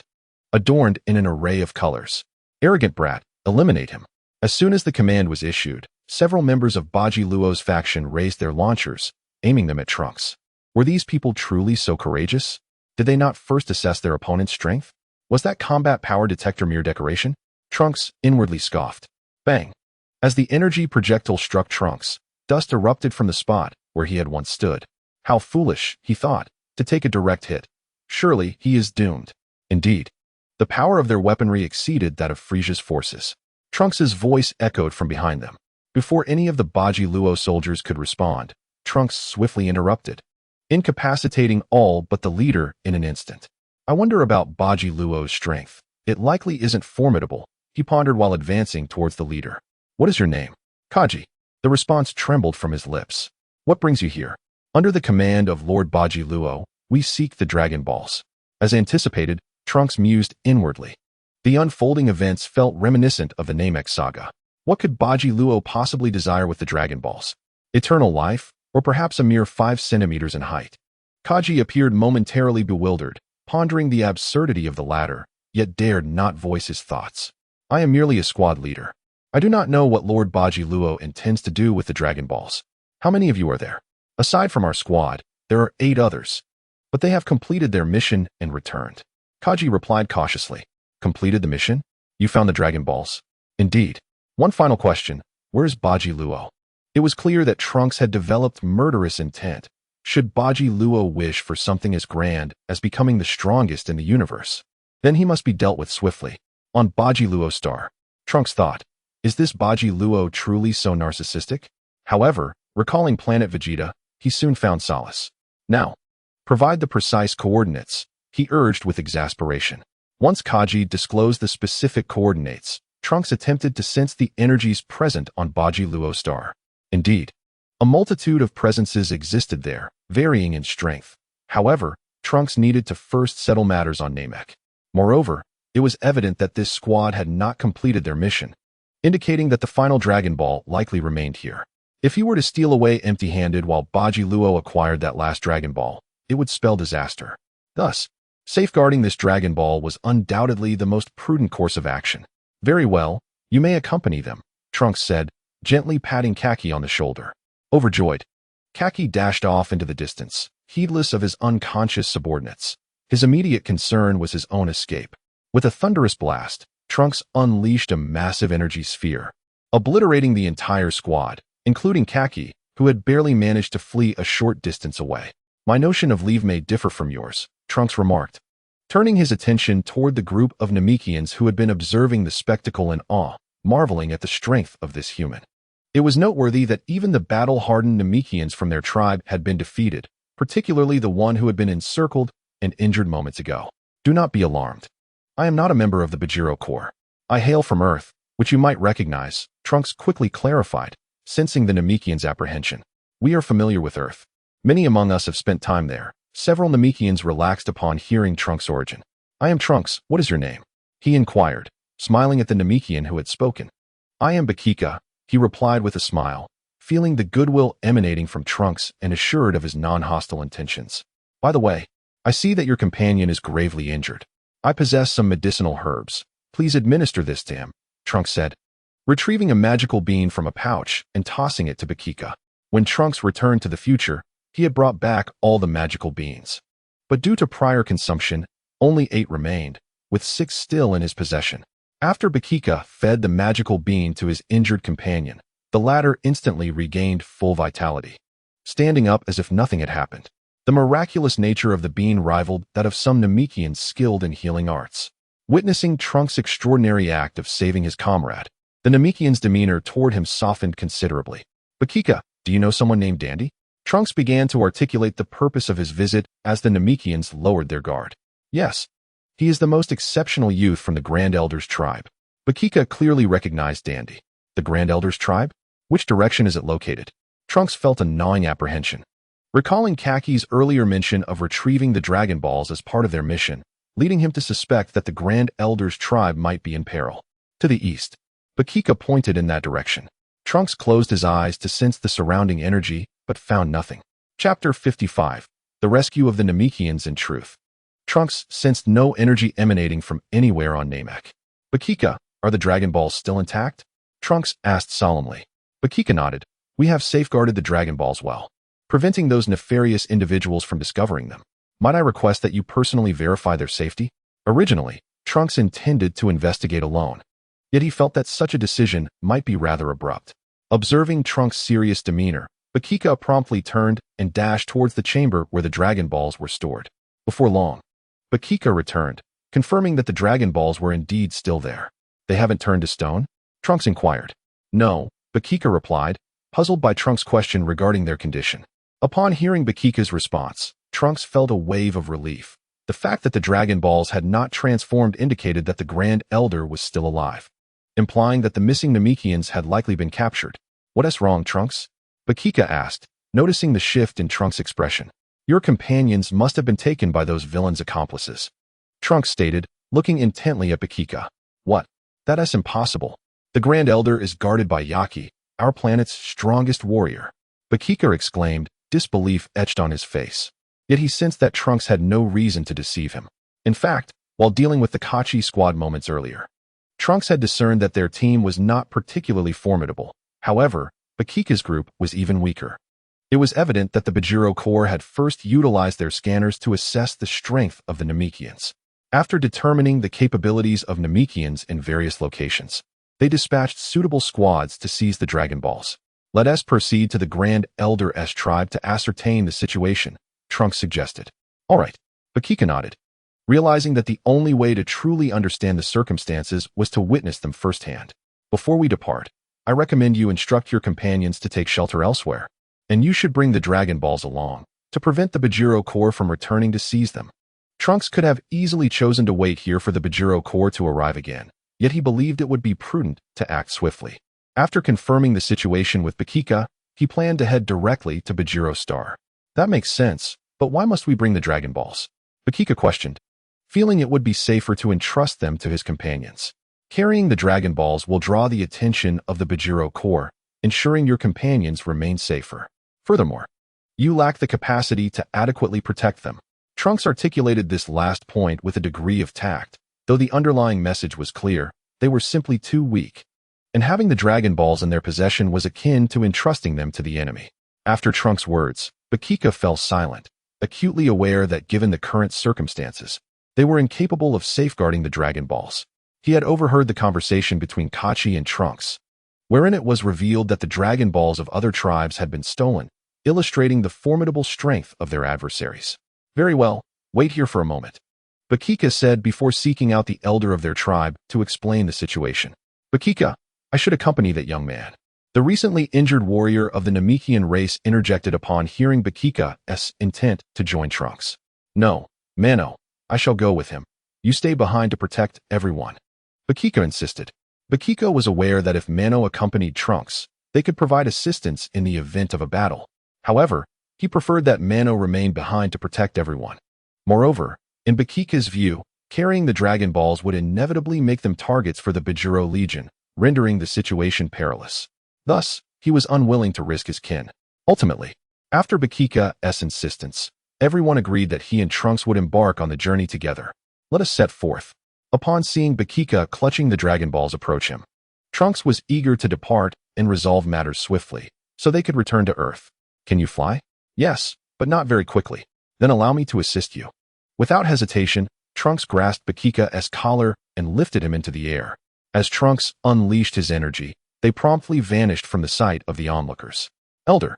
adorned in an array of colors. Arrogant brat, eliminate him. As soon as the command was issued, several members of Baji Luo's faction raised their launchers, aiming them at Trunks. Were these people truly so courageous? Did they not first assess their opponent's strength? Was that combat power detector mere decoration? Trunks inwardly scoffed. Bang! As the energy projectile struck Trunks, dust erupted from the spot where he had once stood. How foolish, he thought, to take a direct hit. Surely he is doomed. Indeed, the power of their weaponry exceeded that of Frisia's forces. Trunks's voice echoed from behind them. Before any of the Baji Luo soldiers could respond, Trunks swiftly interrupted, incapacitating all but the leader in an instant. I wonder about Baji Luo's strength. It likely isn't formidable, he pondered while advancing towards the leader. What is your name? Kaji. The response trembled from his lips. What brings you here? Under the command of Lord Baji Luo, we seek the Dragon Balls. As anticipated, Trunks mused inwardly. The unfolding events felt reminiscent of the Namek saga. What could Baji Luo possibly desire with the Dragon Balls? Eternal life, or perhaps a mere 5 centimeters in height? Kaji appeared momentarily bewildered, pondering the absurdity of the latter, yet dared not voice his thoughts. I am merely a squad leader. I do not know what Lord Baji Luo intends to do with the Dragon Balls. How many of you are there? Aside from our squad, there are 8 others. But they have completed their mission and returned. Kaji replied cautiously. Completed the mission? You found the Dragon Balls? Indeed. One final question. Where is Baji Luo? It was clear that Trunks had developed murderous intent. Should Baji Luo wish for something as grand as becoming the strongest in the universe, then he must be dealt with swiftly. On Baji Luo's star, Trunks thought, is this Baji Luo truly so narcissistic? However, recalling Planet Vegeta, he soon found solace. Now, provide the precise coordinates, he urged with exasperation. Once Kaji disclosed the specific coordinates, Trunks attempted to sense the energies present on Baji Luo's star. Indeed, a multitude of presences existed there, varying in strength. However, Trunks needed to first settle matters on Namek. Moreover, it was evident that this squad had not completed their mission, indicating that the final Dragon Ball likely remained here. If he were to steal away empty-handed while Baji Luo acquired that last Dragon Ball, it would spell disaster. Thus, safeguarding this Dragon Ball was undoubtedly the most prudent course of action. Very well, you may accompany them, Trunks said, gently patting Kaki on the shoulder. Overjoyed, Kaki dashed off into the distance, heedless of his unconscious subordinates. His immediate concern was his own escape. With a thunderous blast, Trunks unleashed a massive energy sphere, obliterating the entire squad, including Kaki, who had barely managed to flee a short distance away. My notion of leave may differ from yours, Trunks remarked, turning his attention toward the group of Namekians who had been observing the spectacle in awe, marveling at the strength of this human. It was noteworthy that even the battle-hardened Namekians from their tribe had been defeated, particularly the one who had been encircled and injured moments ago. Do not be alarmed. I am not a member of the Bajiro Corps. I hail from Earth, which you might recognize, Trunks quickly clarified, sensing the Namekians' apprehension. We are familiar with Earth. Many among us have spent time there. Several Namekians relaxed upon hearing Trunks' origin. I am Trunks, what is your name? He inquired, smiling at the Namekian who had spoken. I am Bakika, he replied with a smile, feeling the goodwill emanating from Trunks and assured of his non-hostile intentions. By the way, I see that your companion is gravely injured. I possess some medicinal herbs. Please administer this to him, Trunks said, retrieving a magical bean from a pouch and tossing it to Bakika. When Trunks returned to the future, he had brought back all the magical beans. But due to prior consumption, only 8 remained, with 6 still in his possession. After Bakika fed the magical bean to his injured companion, the latter instantly regained full vitality, standing up as if nothing had happened. The miraculous nature of the bean rivaled that of some Namekians skilled in healing arts. Witnessing Trunks' extraordinary act of saving his comrade, the Namekian's demeanor toward him softened considerably. Bakika, do you know someone named Dandy? Trunks began to articulate the purpose of his visit as the Namekians lowered their guard. Yes, he is the most exceptional youth from the Grand Elder's tribe. Bakika clearly recognized Dandy. The Grand Elder's tribe? Which direction is it located? Trunks felt a gnawing apprehension. Recalling Kaki's earlier mention of retrieving the Dragon Balls as part of their mission, leading him to suspect that the Grand Elder's tribe might be in peril. To the east, Bakika pointed in that direction. Trunks closed his eyes to sense the surrounding energy, but found nothing. Chapter 55. The Rescue of the Namekians in Truth. Trunks sensed no energy emanating from anywhere on Namek. Bakika, are the Dragon Balls still intact? Trunks asked solemnly. Bakika nodded. We have safeguarded the Dragon Balls well, preventing those nefarious individuals from discovering them. Might I request that you personally verify their safety? Originally, Trunks intended to investigate alone, yet he felt that such a decision might be rather abrupt. Observing Trunks' serious demeanor, Bakika promptly turned and dashed towards the chamber where the Dragon Balls were stored. Before long, Bakika returned, confirming that the Dragon Balls were indeed still there. They haven't turned to stone? Trunks inquired. No, Bakika replied, puzzled by Trunks' question regarding their condition. Upon hearing Bakika's response, Trunks felt a wave of relief. The fact that the Dragon Balls had not transformed indicated that the Grand Elder was still alive, implying that the missing Namekians had likely been captured. What is wrong, Trunks? Bakika asked, noticing the shift in Trunks' expression. Your companions must have been taken by those villains' accomplices, Trunks stated, looking intently at Bakika. What? That is impossible. The Grand Elder is guarded by Yaki, our planet's strongest warrior. Bakika exclaimed, disbelief etched on his face. Yet he sensed that Trunks had no reason to deceive him. In fact, while dealing with the Kachi squad moments earlier, Trunks had discerned that their team was not particularly formidable. However, Bakika's group was even weaker. It was evident that the Bajiro Corps had first utilized their scanners to assess the strength of the Namekians. After determining the capabilities of Namekians in various locations, they dispatched suitable squads to seize the Dragon Balls. Let us proceed to the Grand Elder's tribe to ascertain the situation, Trunks suggested. All right, Bakika nodded, realizing that the only way to truly understand the circumstances was to witness them firsthand. Before we depart, I recommend you instruct your companions to take shelter elsewhere, and you should bring the Dragon Balls along, to prevent the Bajiro Corps from returning to seize them. Trunks could have easily chosen to wait here for the Bajiro Corps to arrive again, yet he believed it would be prudent to act swiftly. After confirming the situation with Bakika, he planned to head directly to Bajiro Star. That makes sense, but why must we bring the Dragon Balls? Bakika questioned, feeling it would be safer to entrust them to his companions. Carrying the Dragon Balls will draw the attention of the Bajiro Corps, ensuring your companions remain safer. Furthermore, you lack the capacity to adequately protect them. Trunks articulated this last point with a degree of tact. Though the underlying message was clear, they were simply too weak, and having the Dragon Balls in their possession was akin to entrusting them to the enemy. After Trunks' words, Bakika fell silent, acutely aware that given the current circumstances, They were incapable of safeguarding the Dragon Balls. He had overheard the conversation between Kachi and Trunks, wherein it was revealed that the Dragon Balls of other tribes had been stolen, illustrating the formidable strength of their adversaries. Very well, wait here for a moment, Bakika said before seeking out the elder of their tribe to explain the situation. Bakika, I should accompany that young man. The recently injured warrior of the Namekian race interjected upon hearing Bakika's intent to join Trunks. No, Mano, I shall go with him. You stay behind to protect everyone. Bakika insisted. Bakika was aware that if Mano accompanied Trunks, they could provide assistance in the event of a battle. However, he preferred that Mano remain behind to protect everyone. Moreover, in Bakika's view, carrying the Dragon Balls would inevitably make them targets for the Bajuro Legion, rendering the situation perilous. Thus, he was unwilling to risk his kin. Ultimately, after Bakika's insistence, everyone agreed that he and Trunks would embark on the journey together. Let us set forth. Upon seeing Bakika clutching the Dragon Balls approach him, Trunks was eager to depart and resolve matters swiftly, so they could return to Earth. Can you fly? Yes, but not very quickly. Then allow me to assist you. Without hesitation, Trunks grasped Bakika's collar and lifted him into the air. As Trunks unleashed his energy, they promptly vanished from the sight of the onlookers. Elder,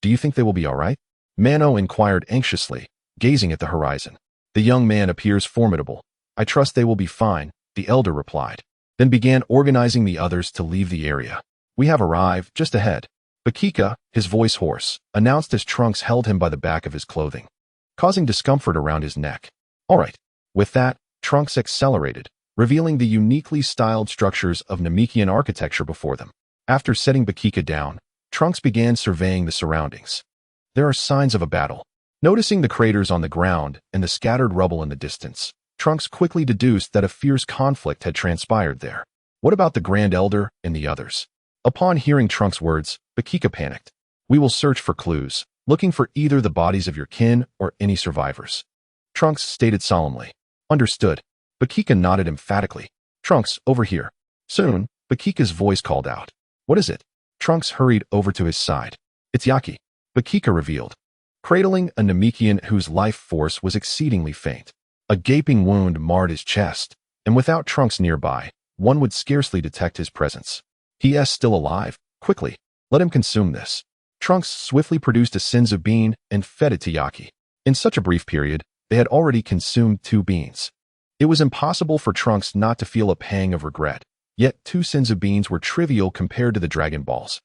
do you think they will be all right? Mano inquired anxiously, gazing at the horizon. The young man appears formidable. I trust they will be fine, the elder replied, then began organizing the others to leave the area. We have arrived, just ahead. Bakika, his voice hoarse, announced as Trunks held him by the back of his clothing, causing discomfort around his neck. All right. With that, Trunks accelerated, revealing the uniquely styled structures of Namekian architecture before them. After setting Bakika down, Trunks began surveying the surroundings. There are signs of a battle. Noticing the craters on the ground and the scattered rubble in the distance, Trunks quickly deduced that a fierce conflict had transpired there. What about the Grand Elder and the others? Upon hearing Trunks' words, Bakika panicked. We will search for clues, looking for either the bodies of your kin or any survivors. Trunks stated solemnly. Understood. Bakika nodded emphatically. Trunks, over here. Soon, Bakika's voice called out. What is it? Trunks hurried over to his side. It's Yaki. Bakika revealed, cradling a Namekian whose life force was exceedingly faint. A gaping wound marred his chest, and without Trunks nearby, one would scarcely detect his presence. He is still alive. Quickly, let him consume this. Trunks swiftly produced a Senzu bean and fed it to Yaki. In such a brief period, they had already consumed 2 beans. It was impossible for Trunks not to feel a pang of regret, yet 2 Senzu beans were trivial compared to the Dragon Balls,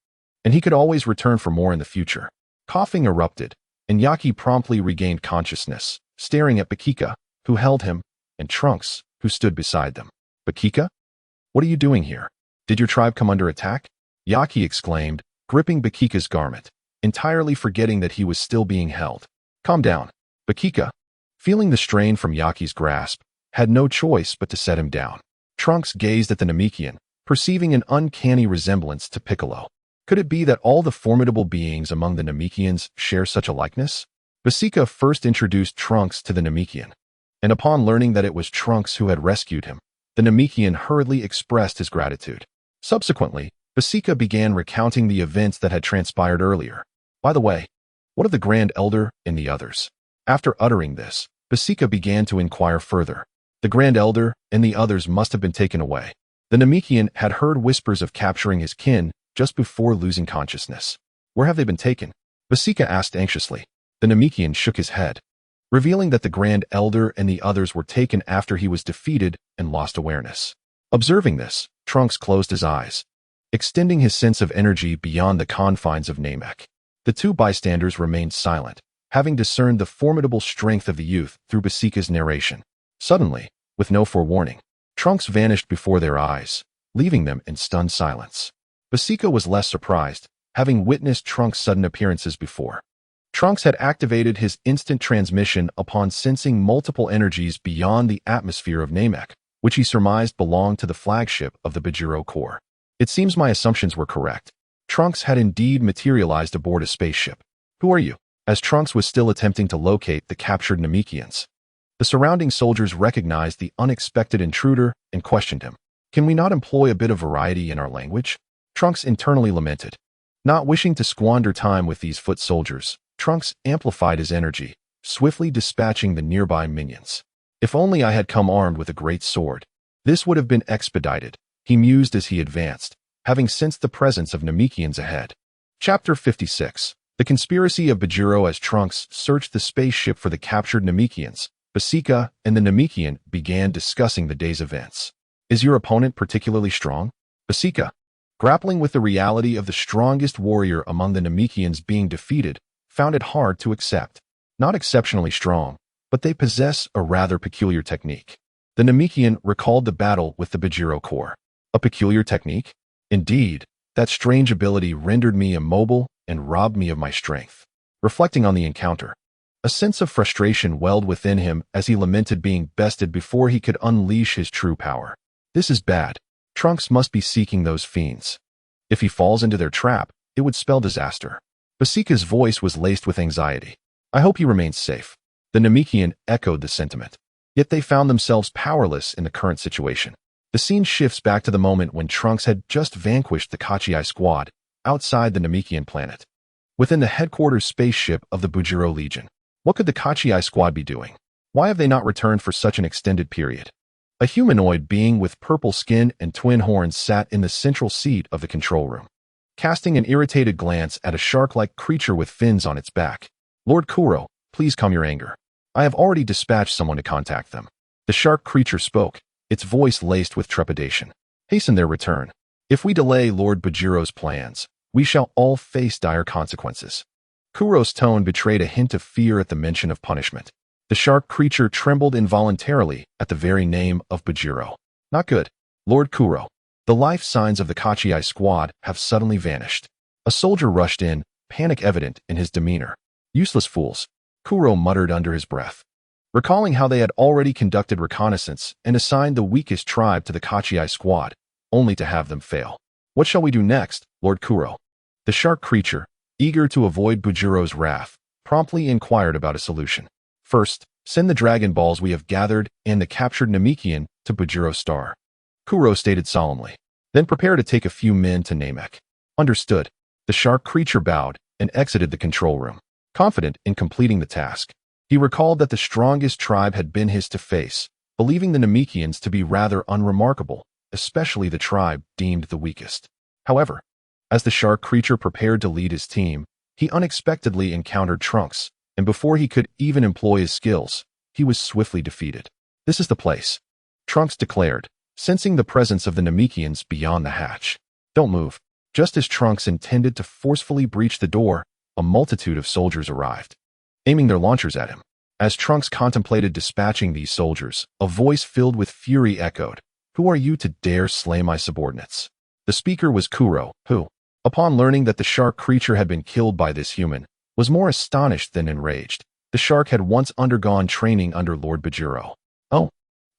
and he could always return for more in the future. Coughing erupted, and Yaki promptly regained consciousness, staring at Bakika, who held him, and Trunks, who stood beside them. Bakika? What are you doing here? Did your tribe come under attack? Yaki exclaimed, gripping Bakika's garment, entirely forgetting that he was still being held. Calm down. Bakika, feeling the strain from Yaki's grasp, had no choice but to set him down. Trunks gazed at the Namekian, perceiving an uncanny resemblance to Piccolo. Could it be that all the formidable beings among the Namekians share such a likeness? Bakika first introduced Trunks to the Namekian, and upon learning that it was Trunks who had rescued him, the Namekian hurriedly expressed his gratitude. Subsequently, Bakika began recounting the events that had transpired earlier. By the way, what of the Grand Elder and the others? After uttering this, Bakika began to inquire further. The Grand Elder and the others must have been taken away. The Namekian had heard whispers of capturing his kin just before losing consciousness. Where have they been taken? Bakika asked anxiously. The Namekian shook his head, revealing that the Grand Elder and the others were taken after he was defeated and lost awareness. Observing this, Trunks closed his eyes, extending his sense of energy beyond the confines of Namek. The 2 bystanders remained silent, having discerned the formidable strength of the youth through Bakika's narration. Suddenly, with no forewarning, Trunks vanished before their eyes, leaving them in stunned silence. Bakika was less surprised, having witnessed Trunks' sudden appearances before. Trunks had activated his instant transmission upon sensing multiple energies beyond the atmosphere of Namek, which he surmised belonged to the flagship of the Bajuro Corps. It seems my assumptions were correct. Trunks had indeed materialized aboard a spaceship. Who are you? As Trunks was still attempting to locate the captured Namekians, the surrounding soldiers recognized the unexpected intruder and questioned him. Can we not employ a bit of variety in our language? Trunks internally lamented. Not wishing to squander time with these foot soldiers, Trunks amplified his energy, swiftly dispatching the nearby minions. If only I had come armed with a great sword. This would have been expedited, he mused as he advanced, having sensed the presence of Namekians ahead. Chapter 56. The Conspiracy of Bajiro. As Trunks searched the spaceship for the captured Namekians, Basika and the Namekian began discussing the day's events. Is your opponent particularly strong? Basika, grappling with the reality of the strongest warrior among the Namekians being defeated, found it hard to accept. Not exceptionally strong, but they possess a rather peculiar technique. The Namekian recalled the battle with the Bajiro Corps. A peculiar technique? Indeed, that strange ability rendered me immobile and robbed me of my strength. Reflecting on the encounter, a sense of frustration welled within him as he lamented being bested before he could unleash his true power. This is bad. Trunks must be seeking those fiends. If he falls into their trap, it would spell disaster. Basika's voice was laced with anxiety. I hope he remains safe. The Namekian echoed the sentiment. Yet they found themselves powerless in the current situation. The scene shifts back to the moment when Trunks had just vanquished the Kachii squad outside the Namekian planet. Within the headquarters spaceship of the Bujiro Legion. What could the Kachii squad be doing? Why have they not returned for such an extended period? A humanoid being with purple skin and twin horns sat in the central seat of the control room, casting an irritated glance at a shark-like creature with fins on its back. Lord Kuro, please calm your anger. I have already dispatched someone to contact them. The shark creature spoke, its voice laced with trepidation. Hasten their return. If we delay Lord Bajiro's plans, we shall all face dire consequences. Kuro's tone betrayed a hint of fear at the mention of punishment. The shark creature trembled involuntarily at the very name of Bajiro. Not good. Lord Kuro, the life signs of the Kachii squad have suddenly vanished. A soldier rushed in, panic evident in his demeanor. Useless fools, Kuro muttered under his breath. Recalling how they had already conducted reconnaissance and assigned the weakest tribe to the Kachii squad, only to have them fail. What shall we do next, Lord Kuro? The shark creature, eager to avoid Bujiro's wrath, promptly inquired about a solution. First, send the Dragon Balls we have gathered and the captured Namekian to Bujiro Star. Kuro stated solemnly. Then prepare to take a few men to Namek. Understood. The shark creature bowed and exited the control room, confident in completing the task. He recalled that the strongest tribe had been his to face, believing the Namekians to be rather unremarkable, especially the tribe deemed the weakest. However, as the shark creature prepared to lead his team, he unexpectedly encountered Trunks, and before he could even employ his skills, he was swiftly defeated. This is the place, Trunks declared, sensing the presence of the Namekians beyond the hatch. Don't move. Just as Trunks intended to forcefully breach the door, a multitude of soldiers arrived, aiming their launchers at him. As Trunks contemplated dispatching these soldiers, a voice filled with fury echoed, "Who are you to dare slay my subordinates?" The speaker was Kuro, who, upon learning that the shark creature had been killed by this human, was more astonished than enraged. The shark had once undergone training under Lord Bajiro. Oh,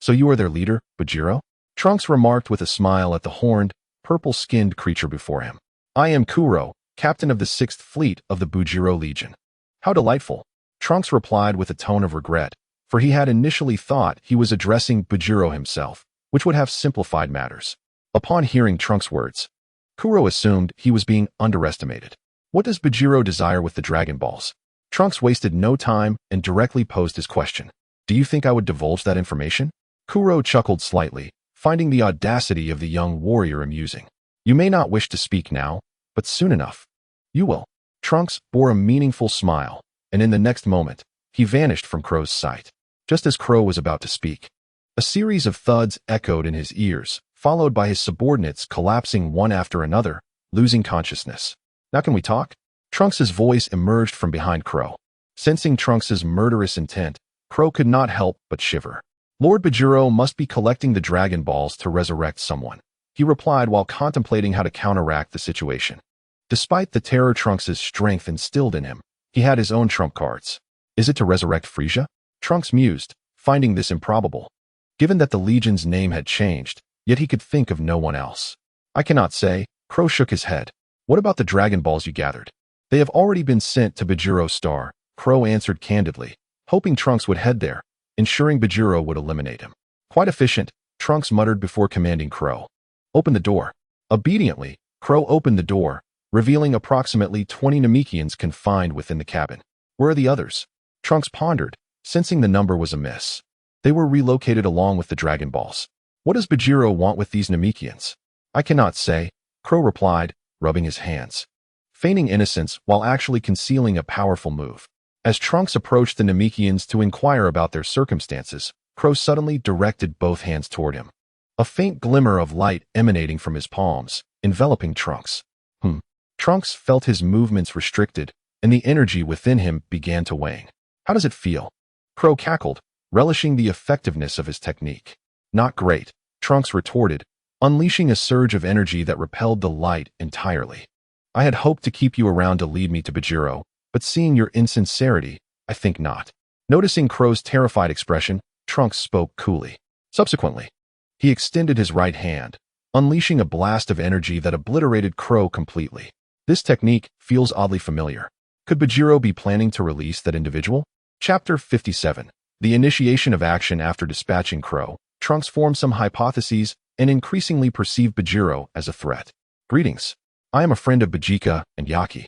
so you are their leader, Bajiro? Trunks remarked with a smile at the horned, purple-skinned creature before him. I am Kuro, captain of the 6th Fleet of the Bujiro Legion. How delightful, Trunks replied with a tone of regret, for he had initially thought he was addressing Bajiro himself, which would have simplified matters. Upon hearing Trunks' words, Kuro assumed he was being underestimated. What does Bajiro desire with the Dragon Balls? Trunks wasted no time and directly posed his question. Do you think I would divulge that information? Kuro chuckled slightly, finding the audacity of the young warrior amusing. You may not wish to speak now, but soon enough, you will. Trunks bore a meaningful smile, and in the next moment, he vanished from Kuro's sight. Just as Kuro was about to speak, a series of thuds echoed in his ears, followed by his subordinates collapsing one after another, losing consciousness. Now can we talk? Trunks' voice emerged from behind Kuro. Sensing Trunks' murderous intent, Kuro could not help but shiver. Lord Bajiro must be collecting the Dragon Balls to resurrect someone, he replied while contemplating how to counteract the situation. Despite the terror Trunks' strength instilled in him, he had his own trump cards. Is it to resurrect Frieza? Trunks mused, finding this improbable. Given that the Legion's name had changed, yet he could think of no one else. I cannot say, Kuro shook his head. What about the Dragon Balls you gathered? They have already been sent to Bajiro Star, Kuro answered candidly, hoping Trunks would head there, ensuring Bajiro would eliminate him. Quite efficient, Trunks muttered before commanding Kuro. Open the door. Obediently, Kuro opened the door, revealing approximately 20 Namekians confined within the cabin. Where are the others? Trunks pondered, sensing the number was amiss. They were relocated along with the Dragon Balls. What does Bajiro want with these Namekians? I cannot say, Crow replied, rubbing his hands, feigning innocence while actually concealing a powerful move. As Trunks approached the Namekians to inquire about their circumstances, Crow suddenly directed both hands toward him. A faint glimmer of light emanating from his palms, enveloping Trunks. Trunks felt his movements restricted, and the energy within him began to wane. How does it feel? Crow cackled, relishing the effectiveness of his technique. Not great, Trunks retorted, unleashing a surge of energy that repelled the light entirely. I had hoped to keep you around to lead me to Bajiro, but seeing your insincerity, I think not. Noticing Crow's terrified expression, Trunks spoke coolly. Subsequently, he extended his right hand, unleashing a blast of energy that obliterated Crow completely. This technique feels oddly familiar. Could Bajiro be planning to release that individual? Chapter 57. The initiation of action after dispatching Crow. Trunks formed some hypotheses and increasingly perceived Bajiro as a threat. Greetings. I am a friend of Vegeta and Yaki.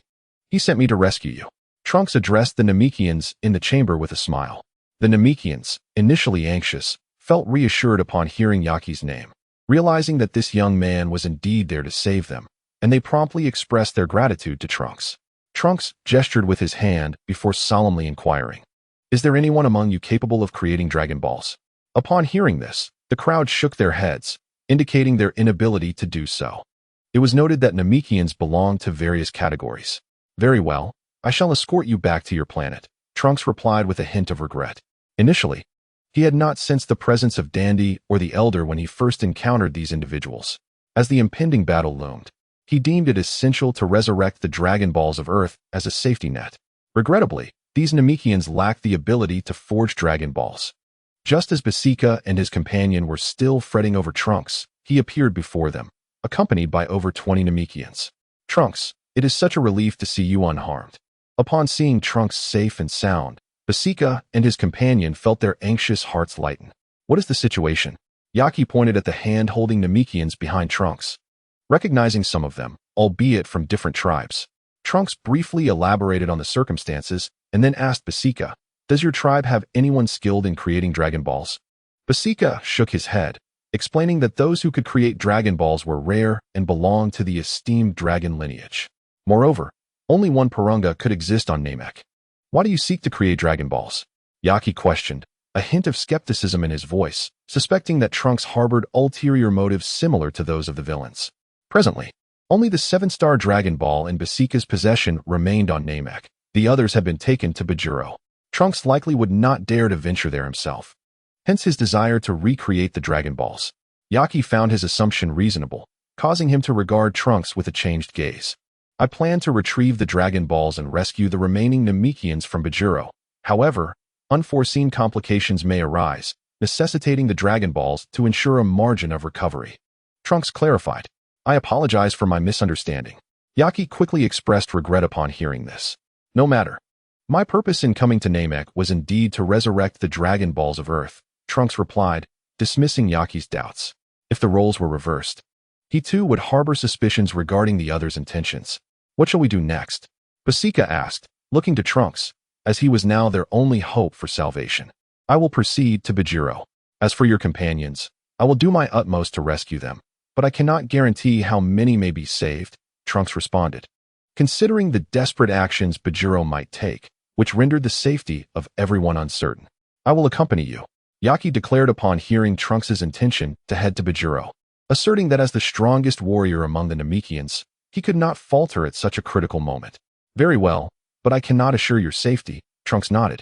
He sent me to rescue you. Trunks addressed the Namekians in the chamber with a smile. The Namekians, initially anxious, felt reassured upon hearing Yaki's name, realizing that this young man was indeed there to save them, and they promptly expressed their gratitude to Trunks. Trunks gestured with his hand before solemnly inquiring, "Is there anyone among you capable of creating Dragon Balls?" Upon hearing this, the crowd shook their heads, indicating their inability to do so. It was noted that Namekians belonged to various categories. Very well, I shall escort you back to your planet, Trunks replied with a hint of regret. Initially, he had not sensed the presence of Dandy or the Elder when he first encountered these individuals. As the impending battle loomed, he deemed it essential to resurrect the Dragon Balls of Earth as a safety net. Regrettably, these Namekians lacked the ability to forge Dragon Balls. Just as Vegeta and his companion were still fretting over Trunks, he appeared before them, accompanied by over 20 Namekians. Trunks, it is such a relief to see you unharmed. Upon seeing Trunks safe and sound, Vegeta and his companion felt their anxious hearts lighten. What is the situation? Yaki pointed at the hand-holding Namekians behind Trunks. Recognizing some of them, albeit from different tribes, Trunks briefly elaborated on the circumstances and then asked Vegeta, "Does your tribe have anyone skilled in creating Dragon Balls?" Vegeta shook his head, explaining that those who could create Dragon Balls were rare and belonged to the esteemed dragon lineage. Moreover, only one Purunga could exist on Namek. Why do you seek to create Dragon Balls? Yaki questioned, a hint of skepticism in his voice, suspecting that Trunks harbored ulterior motives similar to those of the villains. Presently, only the 7-star Dragon Ball in Vegeta's possession remained on Namek. The others had been taken to Bajiro. Trunks likely would not dare to venture there himself. Hence his desire to recreate the Dragon Balls. Yaki found his assumption reasonable, causing him to regard Trunks with a changed gaze. I plan to retrieve the Dragon Balls and rescue the remaining Namekians from Bajiro. However, unforeseen complications may arise, necessitating the Dragon Balls to ensure a margin of recovery. Trunks clarified, "I apologize for my misunderstanding." Yaki quickly expressed regret upon hearing this. "No matter. My purpose in coming to Namek was indeed to resurrect the Dragon Balls of Earth," Trunks replied, dismissing Yaki's doubts. If the roles were reversed, he too would harbor suspicions regarding the other's intentions. "What shall we do next?" Vegeta asked, looking to Trunks, as he was now their only hope for salvation. "I will proceed to Bajiro. As for your companions, I will do my utmost to rescue them, but I cannot guarantee how many may be saved," Trunks responded, considering the desperate actions Bajiro might take, which rendered the safety of everyone uncertain. "I will accompany you," Yaki declared upon hearing Trunks' intention to head to Bajiro, asserting that as the strongest warrior among the Namekians, he could not falter at such a critical moment. "Very well, but I cannot assure your safety," Trunks nodded,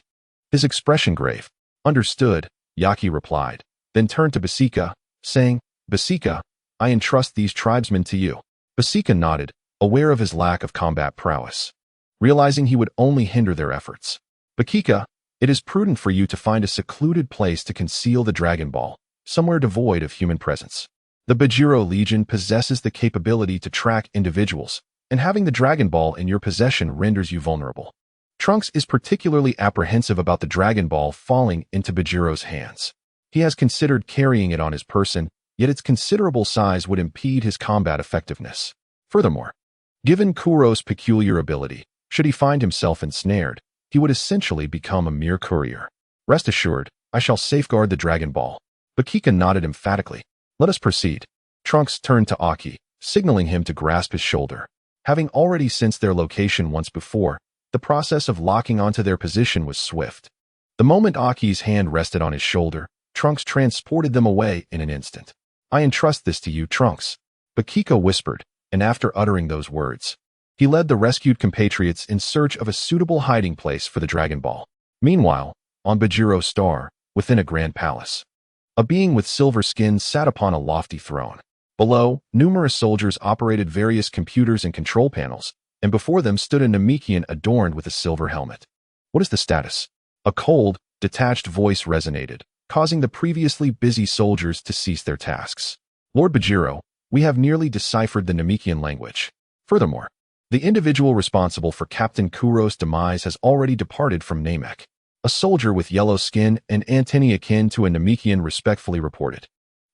his expression grave. "Understood," Yaki replied, then turned to Vegeta, saying, "Vegeta, I entrust these tribesmen to you." Vegeta nodded, aware of his lack of combat prowess. Realizing he would only hinder their efforts. "Vegeta, it is prudent for you to find a secluded place to conceal the Dragon Ball, somewhere devoid of human presence. The Bajiro Legion possesses the capability to track individuals, and having the Dragon Ball in your possession renders you vulnerable." Trunks is particularly apprehensive about the Dragon Ball falling into Bajiro's hands. He has considered carrying it on his person, yet its considerable size would impede his combat effectiveness. Furthermore, given Kuro's peculiar ability, should he find himself ensnared, he would essentially become a mere courier. Rest assured, I shall safeguard the Dragon Ball. Bakika nodded emphatically. Let us proceed. Trunks turned to Aki, signaling him to grasp his shoulder. Having already sensed their location once before, the process of locking onto their position was swift. The moment Aki's hand rested on his shoulder, Trunks transported them away in an instant. I entrust this to you, Trunks, Bakika whispered, and after uttering those words, he led the rescued compatriots in search of a suitable hiding place for the Dragon Ball. Meanwhile, on Bajiro's star, within a grand palace, a being with silver skin sat upon a lofty throne. Below, numerous soldiers operated various computers and control panels, and before them stood a Namekian adorned with a silver helmet. What is the status? A cold, detached voice resonated, causing the previously busy soldiers to cease their tasks. Lord Bajiro, we have nearly deciphered the Namekian language. Furthermore, the individual responsible for Captain Kuro's demise has already departed from Namek. A soldier with yellow skin and antennae akin to a Namekian respectfully reported.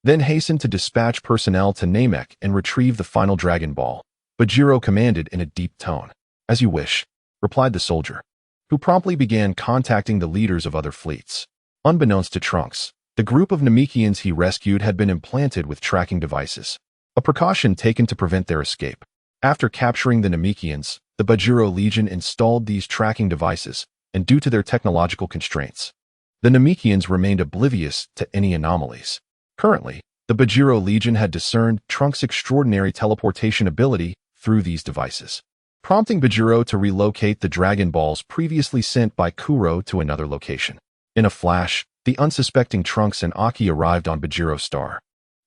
Then hastened to dispatch personnel to Namek and retrieve the final Dragon Ball. Bajiro commanded in a deep tone. As you wish, replied the soldier, who promptly began contacting the leaders of other fleets. Unbeknownst to Trunks, the group of Namekians he rescued had been implanted with tracking devices, a precaution taken to prevent their escape. After capturing the Namekians, the Bajiro Legion installed these tracking devices, and due to their technological constraints, the Namekians remained oblivious to any anomalies. Currently, the Bajiro Legion had discerned Trunks' extraordinary teleportation ability through these devices, prompting Bajiro to relocate the Dragon Balls previously sent by Kuro to another location. In a flash, the unsuspecting Trunks and Aki arrived on Bajiro's star,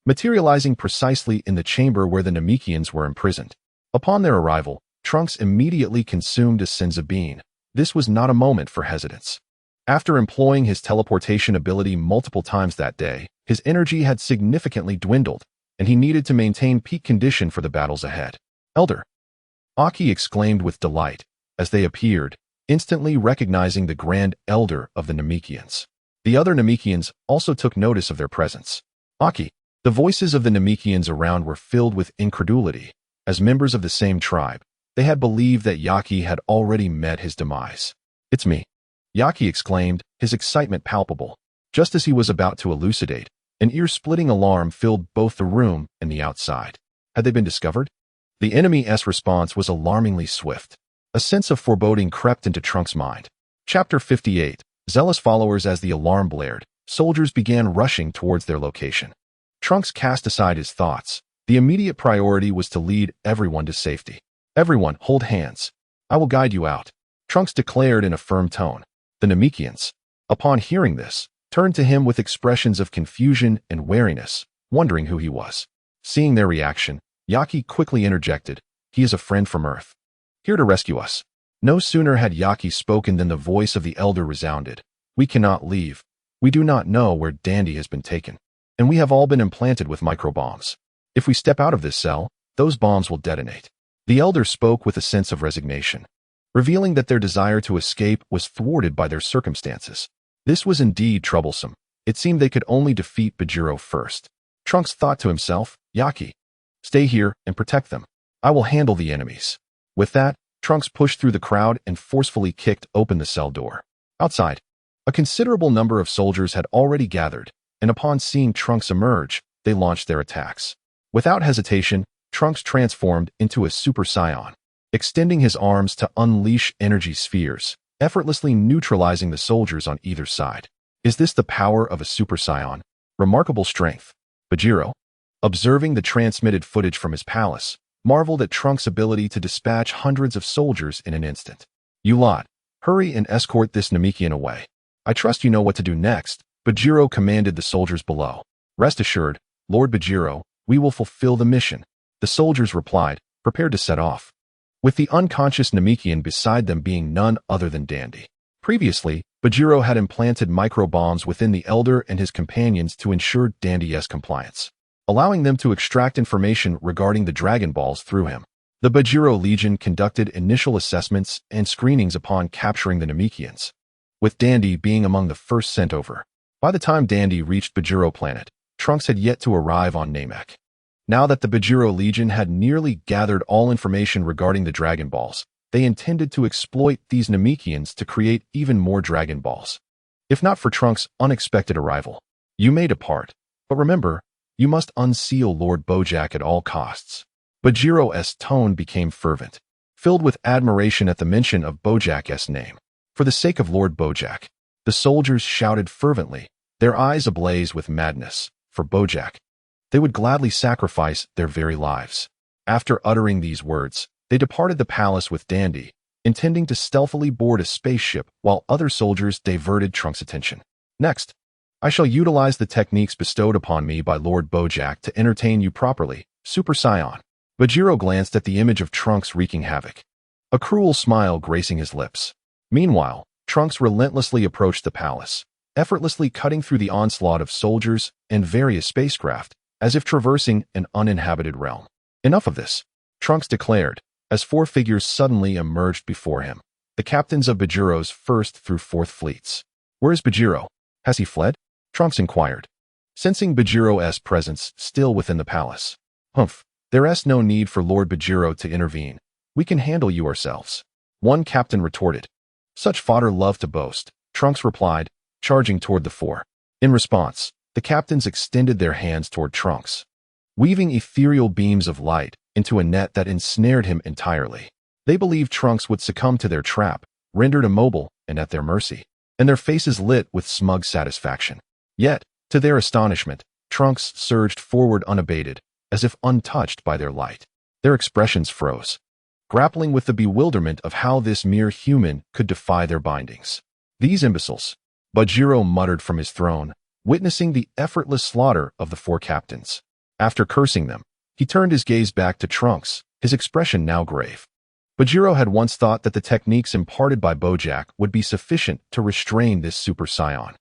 materializing precisely in the chamber where the Namekians were imprisoned. Upon their arrival, Trunks immediately consumed a Senza bean. This was not a moment for hesitance. After employing his teleportation ability multiple times that day, his energy had significantly dwindled, and he needed to maintain peak condition for the battles ahead. Elder! Aki exclaimed with delight, as they appeared, instantly recognizing the Grand Elder of the Namekians. The other Namekians also took notice of their presence. Aki! The voices of the Namekians around were filled with incredulity. As members of the same tribe, they had believed that Yaki had already met his demise. It's me, Yaki exclaimed, his excitement palpable. Just as he was about to elucidate, an ear-splitting alarm filled both the room and the outside. Had they been discovered? The enemy's response was alarmingly swift. A sense of foreboding crept into Trunks' mind. Chapter 58. Zealous followers. As the alarm blared, soldiers began rushing towards their location. Trunks cast aside his thoughts. The immediate priority was to lead everyone to safety. Everyone, hold hands. I will guide you out, Trunks declared in a firm tone. The Namekians, upon hearing this, turned to him with expressions of confusion and wariness, wondering who he was. Seeing their reaction, Yaki quickly interjected, he is a friend from Earth, here to rescue us. No sooner had Yaki spoken than the voice of the elder resounded. We cannot leave. We do not know where Dandy has been taken, and we have all been implanted with microbombs. If we step out of this cell, those bombs will detonate. The elder spoke with a sense of resignation, revealing that their desire to escape was thwarted by their circumstances. This was indeed troublesome. It seemed they could only defeat Bajiro first. Trunks thought to himself, Yaki, stay here and protect them. I will handle the enemies. With that, Trunks pushed through the crowd and forcefully kicked open the cell door. Outside, a considerable number of soldiers had already gathered, and upon seeing Trunks emerge, they launched their attacks. Without hesitation, Trunks transformed into a Super Saiyan, extending his arms to unleash energy spheres, effortlessly neutralizing the soldiers on either side. Is this the power of a Super Saiyan? Remarkable strength. Bajiro, observing the transmitted footage from his palace, marveled at Trunks' ability to dispatch hundreds of soldiers in an instant. You lot, hurry and escort this Namekian away. I trust you know what to do next, Bajiro commanded the soldiers below. Rest assured, Lord Bajiro, we will fulfill the mission, the soldiers replied, prepared to set off, with the unconscious Namekian beside them being none other than Dandy. Previously, Bajiro had implanted microbombs within the Elder and his companions to ensure Dandy's compliance, allowing them to extract information regarding the Dragon Balls through him. The Bajiro Legion conducted initial assessments and screenings upon capturing the Namekians, with Dandy being among the first sent over. By the time Dandy reached Bajiro Planet, Trunks had yet to arrive on Namek. Now that the Bajiro Legion had nearly gathered all information regarding the Dragon Balls, they intended to exploit these Namekians to create even more Dragon Balls. if not for Trunks' unexpected arrival. You may depart, but remember, you must unseal Lord Bojack at all costs. Bajiro's tone became fervent, filled with admiration at the mention of Bojack's name. For the sake of Lord Bojack, the soldiers shouted fervently, their eyes ablaze with madness. For Bojack, they would gladly sacrifice their very lives. After uttering these words, they departed the palace with Dandy, intending to stealthily board a spaceship while other soldiers diverted Trunks' attention. Next, I shall utilize the techniques bestowed upon me by Lord Bojack to entertain you properly, Super Saiyan. Bajiro glanced at the image of Trunks wreaking havoc, a cruel smile gracing his lips. Meanwhile, Trunks relentlessly approached the palace, effortlessly cutting through the onslaught of soldiers and various spacecraft, as if traversing an uninhabited realm. Enough of this, Trunks declared, as four figures suddenly emerged before him, the captains of Bajiro's 1st through 4th fleets. Where is Bajiro? Has he fled? Trunks inquired, sensing Bajiro's presence still within the palace. Humph, there's no need for Lord Bajiro to intervene. We can handle you ourselves. One captain retorted. Such fodder love to boast, Trunks replied, charging toward the four. In response, the captains extended their hands toward Trunks, weaving ethereal beams of light into a net that ensnared him entirely. They believed Trunks would succumb to their trap, rendered immobile and at their mercy, and their faces lit with smug satisfaction. Yet, to their astonishment, Trunks surged forward unabated, as if untouched by their light. Their expressions froze, grappling with the bewilderment of how this mere human could defy their bindings. These imbeciles, Bajiro muttered from his throne, witnessing the effortless slaughter of the four captains. After cursing them, he turned his gaze back to Trunks, his expression now grave. Bajiro had once thought that the techniques imparted by Bojack would be sufficient to restrain this Super Saiyan.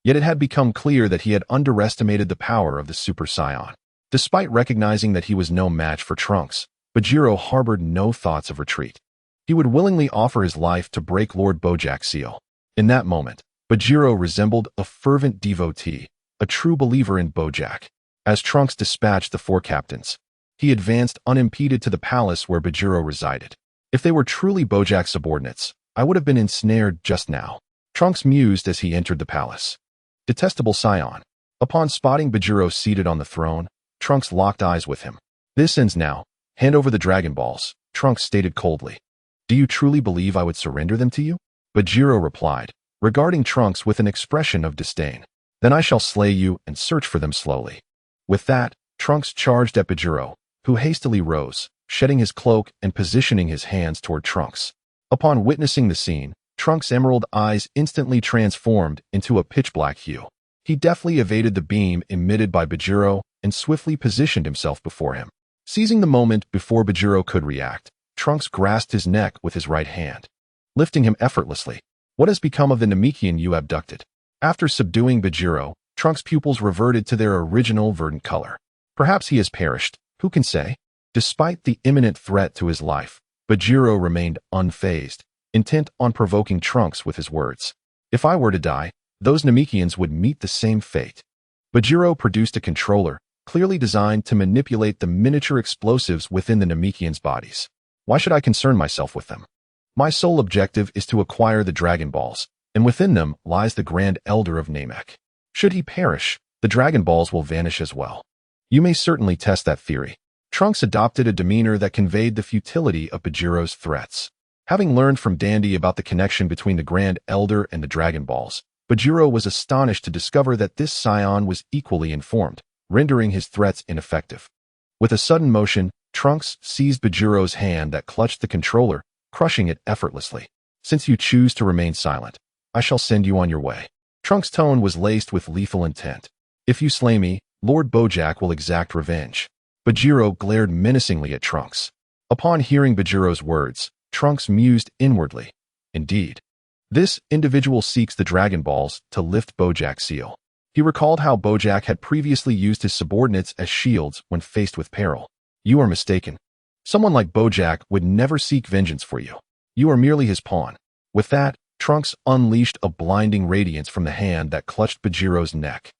Yet it had become clear that he had underestimated the power of the Super Saiyan. Despite recognizing that he was no match for Trunks, Bajiro harbored no thoughts of retreat. He would willingly offer his life to break Lord Bojack's seal. In that moment, Bajiro resembled a fervent devotee, a true believer in Bojack. As Trunks dispatched the four captains, he advanced unimpeded to the palace where Bajiro resided. If they were truly Bojack's subordinates, I would have been ensnared just now. Trunks mused as he entered the palace. Detestable Saiyan. Upon spotting Bajiro seated on the throne, Trunks locked eyes with him. This ends now. Hand over the Dragon Balls, Trunks stated coldly. Do you truly believe I would surrender them to you? Bajiro replied, regarding Trunks with an expression of disdain. Then I shall slay you and search for them slowly. With that, Trunks charged at Bajiro, who hastily rose, shedding his cloak and positioning his hands toward Trunks. Upon witnessing the scene, Trunks' emerald eyes instantly transformed into a pitch-black hue. He deftly evaded the beam emitted by Bajiro and swiftly positioned himself before him. Seizing the moment before Bajiro could react, Trunks grasped his neck with his right hand, lifting him effortlessly. What has become of the Namekian you abducted? After subduing Bajiro, Trunks' pupils reverted to their original verdant color. Perhaps he has perished, who can say? Despite the imminent threat to his life, Bajiro remained unfazed, intent on provoking Trunks with his words. If I were to die, those Namekians would meet the same fate. Bajiro produced a controller, clearly designed to manipulate the miniature explosives within the Namekians' bodies. Why should I concern myself with them? My sole objective is to acquire the Dragon Balls, and within them lies the Grand Elder of Namek. Should he perish, the Dragon Balls will vanish as well. You may certainly test that theory. Trunks adopted a demeanor that conveyed the futility of Bajiro's threats. Having learned from Dandy about the connection between the Grand Elder and the Dragon Balls, Bajiro was astonished to discover that this Saiyan was equally informed, rendering his threats ineffective. With a sudden motion, Trunks seized Bajiro's hand that clutched the controller, crushing it effortlessly. Since you choose to remain silent, I shall send you on your way. Trunks' tone was laced with lethal intent. If you slay me, Lord Bojack will exact revenge. Bajiro glared menacingly at Trunks. Upon hearing Bajiro's words, Trunks mused inwardly. Indeed, this individual seeks the Dragon Balls to lift Bojack's seal. He recalled how Bojack had previously used his subordinates as shields when faced with peril. You are mistaken. Someone like Bojack would never seek vengeance for you. You are merely his pawn. With that, Trunks unleashed a blinding radiance from the hand that clutched Bajiro's neck.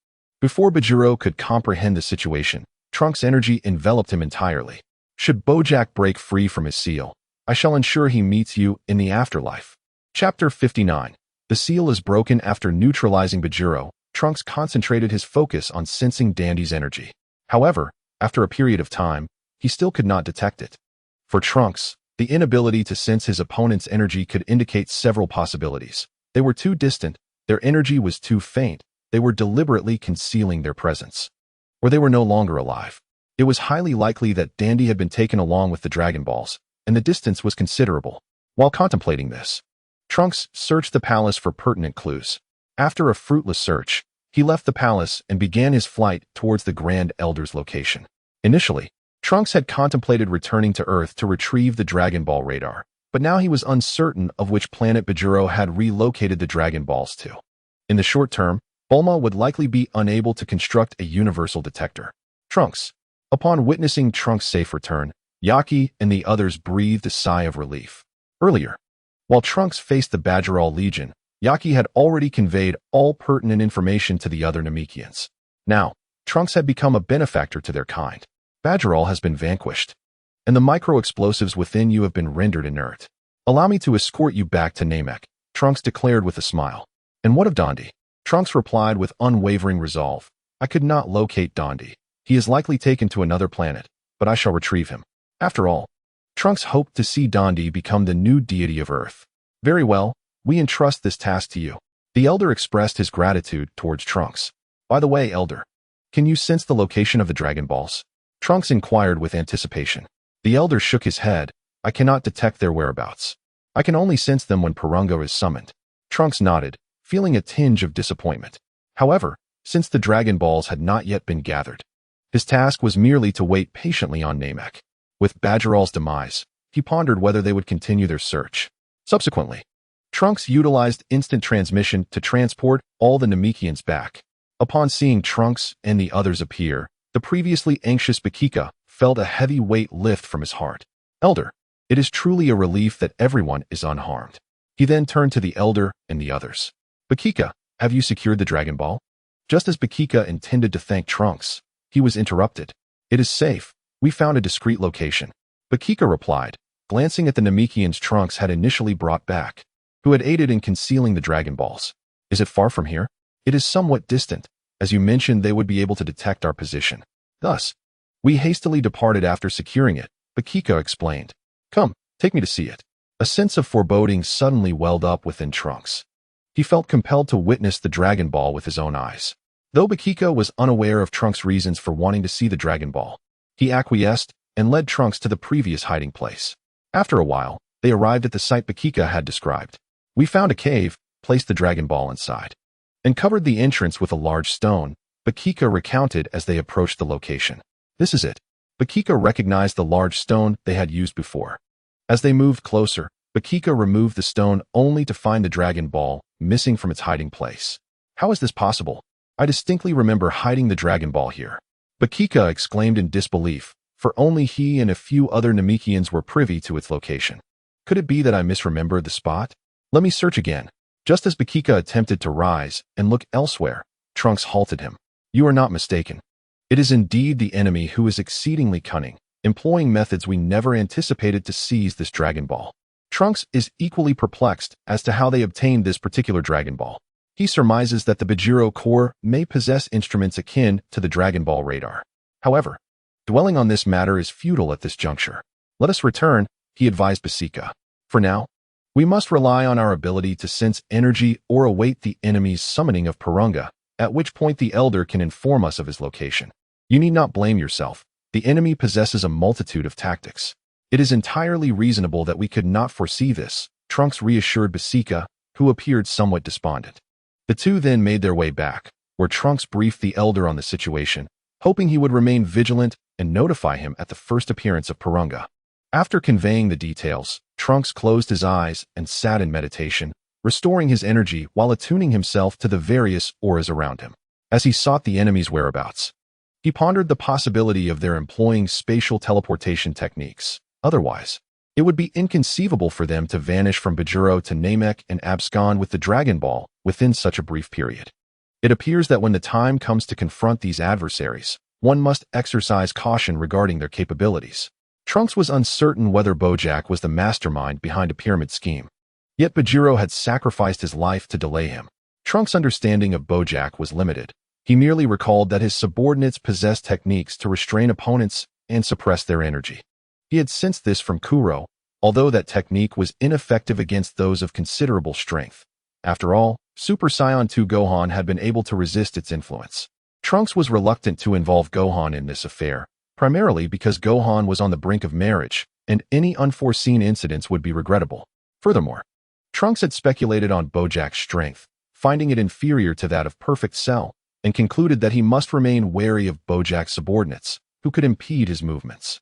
Before Bajiro could comprehend the situation, Trunks' energy enveloped him entirely. Should Bojack break free from his seal, I shall ensure he meets you in the afterlife. Chapter 59. The seal is broken after neutralizing Bajiro. Trunks concentrated his focus on sensing Dandy's energy. However, after a period of time, he still could not detect it. For Trunks, the inability to sense his opponent's energy could indicate several possibilities. They were too distant, their energy was too faint, they were deliberately concealing their presence. Or they were no longer alive. It was highly likely that Dandy had been taken along with the Dragon Balls, and the distance was considerable. While contemplating this, Trunks searched the palace for pertinent clues. After a fruitless search, he left the palace and began his flight towards the Grand Elder's location. Initially, Trunks had contemplated returning to Earth to retrieve the Dragon Ball radar, but now he was uncertain of which planet Bajiro had relocated the Dragon Balls to. In the short term, Bulma would likely be unable to construct a universal detector. Trunks. Upon witnessing Trunks' safe return, Yaki and the others breathed a sigh of relief. Earlier, while Trunks faced the Bajral Legion, Yaki had already conveyed all pertinent information to the other Namekians. Now, Trunks had become a benefactor to their kind. Bajral has been vanquished, and the micro-explosives within you have been rendered inert. Allow me to escort you back to Namek, Trunks declared with a smile. And what of Dandy? Trunks replied with unwavering resolve. I could not locate Dandy. He is likely taken to another planet, but I shall retrieve him. After all, Trunks hoped to see Dandy become the new deity of Earth. Very well, we entrust this task to you. The Elder expressed his gratitude towards Trunks. By the way, Elder, can you sense the location of the Dragon Balls? Trunks inquired with anticipation. The Elder shook his head. I cannot detect their whereabouts. I can only sense them when Porunga is summoned. Trunks nodded, feeling a tinge of disappointment. However, since the Dragon Balls had not yet been gathered, his task was merely to wait patiently on Namek. With Bajral's demise, he pondered whether they would continue their search. Subsequently, Trunks utilized instant transmission to transport all the Namekians back. Upon seeing Trunks and the others appear, the previously anxious Bakika felt a heavy weight lift from his heart. Elder, it is truly a relief that everyone is unharmed. He then turned to the Elder and the others. Bakika, have you secured the Dragon Ball? Just as Bakika intended to thank Trunks, he was interrupted. It is safe. We found a discreet location. Bakika replied, glancing at the Namekians Trunks had initially brought back, who had aided in concealing the Dragon Balls. Is it far from here? It is somewhat distant. As you mentioned, they would be able to detect our position. Thus, we hastily departed after securing it, Bakika explained. Come, take me to see it. A sense of foreboding suddenly welled up within Trunks. He felt compelled to witness the Dragon Ball with his own eyes. Though Bakika was unaware of Trunks' reasons for wanting to see the Dragon Ball, he acquiesced and led Trunks to the previous hiding place. After a while, they arrived at the site Bakika had described. We found a cave, placed the Dragon Ball inside, and covered the entrance with a large stone, Bakika recounted as they approached the location. This is it. Bakika recognized the large stone they had used before. As they moved closer, Bakika removed the stone only to find the Dragon Ball missing from its hiding place. How is this possible? I distinctly remember hiding the Dragon Ball here. Bakika exclaimed in disbelief, for only he and a few other Namekians were privy to its location. Could it be that I misremembered the spot? Let me search again. Just as Bakika attempted to rise and look elsewhere, Trunks halted him. You are not mistaken. It is indeed the enemy who is exceedingly cunning, employing methods we never anticipated to seize this Dragon Ball. Trunks is equally perplexed as to how they obtained this particular Dragon Ball. He surmises that the Bajiro Corps may possess instruments akin to the Dragon Ball radar. However, dwelling on this matter is futile at this juncture. Let us return, he advised Bakika. For now, we must rely on our ability to sense energy or await the enemy's summoning of Porunga, at which point the Elder can inform us of his location. You need not blame yourself. The enemy possesses a multitude of tactics. It is entirely reasonable that we could not foresee this, Trunks reassured Bakika, who appeared somewhat despondent. The two then made their way back, where Trunks briefed the Elder on the situation, hoping he would remain vigilant and notify him at the first appearance of Porunga. After conveying the details, Trunks closed his eyes and sat in meditation, restoring his energy while attuning himself to the various auras around him. As he sought the enemy's whereabouts, he pondered the possibility of their employing spatial teleportation techniques. Otherwise, it would be inconceivable for them to vanish from Bajiro to Namek and abscond with the Dragon Ball within such a brief period. It appears that when the time comes to confront these adversaries, one must exercise caution regarding their capabilities. Trunks was uncertain whether Bojack was the mastermind behind a pyramid scheme. Yet Bajiro had sacrificed his life to delay him. Trunks' understanding of Bojack was limited. He merely recalled that his subordinates possessed techniques to restrain opponents and suppress their energy. He had sensed this from Kuro, although that technique was ineffective against those of considerable strength. After all, Super Saiyan 2 Gohan had been able to resist its influence. Trunks was reluctant to involve Gohan in this affair, primarily because Gohan was on the brink of marriage, and any unforeseen incidents would be regrettable. Furthermore, Trunks had speculated on Bojack's strength, finding it inferior to that of Perfect Cell, and concluded that he must remain wary of Bojack's subordinates, who could impede his movements.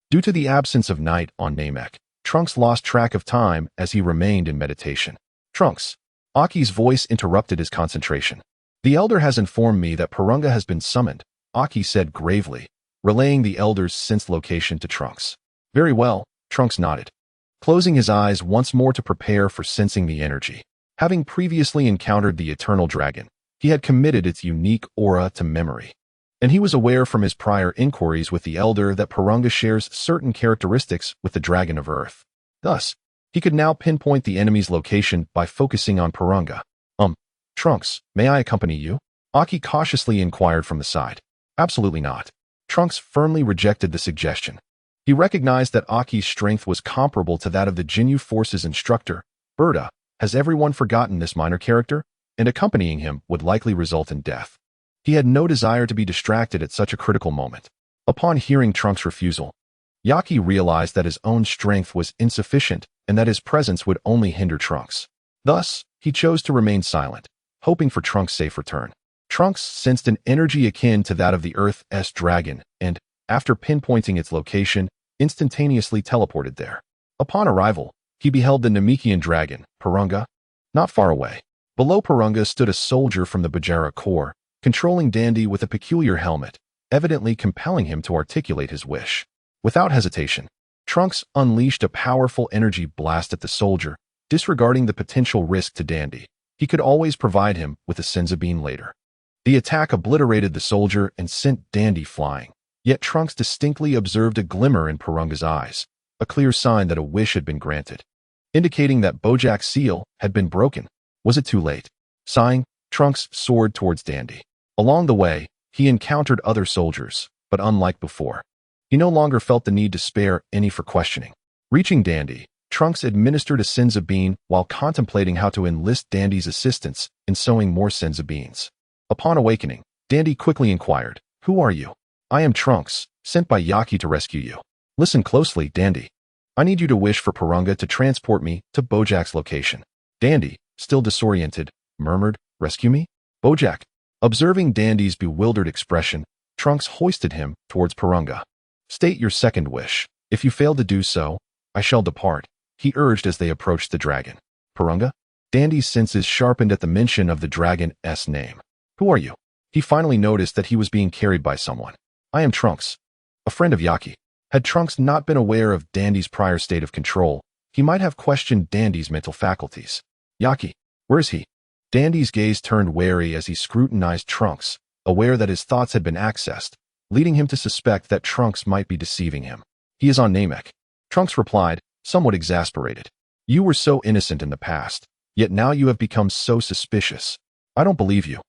Due to the absence of night on Namek, Trunks lost track of time as he remained in meditation. Trunks. Aki's voice interrupted his concentration. The Elder has informed me that Porunga has been summoned, Aki said gravely, relaying the Elder's sensed location to Trunks. Very well, Trunks nodded, closing his eyes once more to prepare for sensing the energy. Having previously encountered the Eternal Dragon, he had committed its unique aura to memory. And he was aware from his prior inquiries with the Elder that Porunga shares certain characteristics with the Dragon of Earth. Thus, he could now pinpoint the enemy's location by focusing on Porunga. Trunks, may I accompany you? Aki cautiously inquired from the side. Absolutely not. Trunks firmly rejected the suggestion. He recognized that Aki's strength was comparable to that of the Jinyu Force's instructor, Berta. Has everyone forgotten this minor character? And accompanying him would likely result in death. He had no desire to be distracted at such a critical moment. Upon hearing Trunks' refusal, Yaki realized that his own strength was insufficient and that his presence would only hinder Trunks. Thus, he chose to remain silent, hoping for Trunks' safe return. Trunks sensed an energy akin to that of the Earth's dragon and, after pinpointing its location, instantaneously teleported there. Upon arrival, he beheld the Namekian dragon, Porunga, not far away. Below Porunga stood a soldier from the Bajara Corps, controlling Dandy with a peculiar helmet, evidently compelling him to articulate his wish. Without hesitation, Trunks unleashed a powerful energy blast at the soldier, disregarding the potential risk to Dandy. He could always provide him with a Senzu bean later. The attack obliterated the soldier and sent Dandy flying. Yet Trunks distinctly observed a glimmer in Porunga's eyes, a clear sign that a wish had been granted, indicating that Bojack's seal had been broken. Was it too late? Sighing, Trunks soared towards Dandy. Along the way, he encountered other soldiers, but unlike before, he no longer felt the need to spare any for questioning. Reaching Dandy, Trunks administered a Senzu bean while contemplating how to enlist Dandy's assistance in sewing more Senzu beans. Upon awakening, Dandy quickly inquired, "Who are you?" "I am Trunks, sent by Yaki to rescue you." "Listen closely, Dandy. I need you to wish for Porunga to transport me to Bojack's location." Dandy, still disoriented, murmured, "Rescue me? Bojack?" Observing Dandy's bewildered expression, Trunks hoisted him towards Porunga. "State your second wish. If you fail to do so, I shall depart," he urged as they approached the dragon. "Porunga?" Dandy's senses sharpened at the mention of the dragon's name. "Who are you?" He finally noticed that he was being carried by someone. "I am Trunks, a friend of Yaki." Had Trunks not been aware of Dandy's prior state of control, he might have questioned Dandy's mental faculties. "Yaki, where is he?" Dandy's gaze turned wary as he scrutinized Trunks, aware that his thoughts had been accessed, leading him to suspect that Trunks might be deceiving him. "He is on Namek." Trunks replied, somewhat exasperated. "You were so innocent in the past, yet now you have become so suspicious. I don't believe you."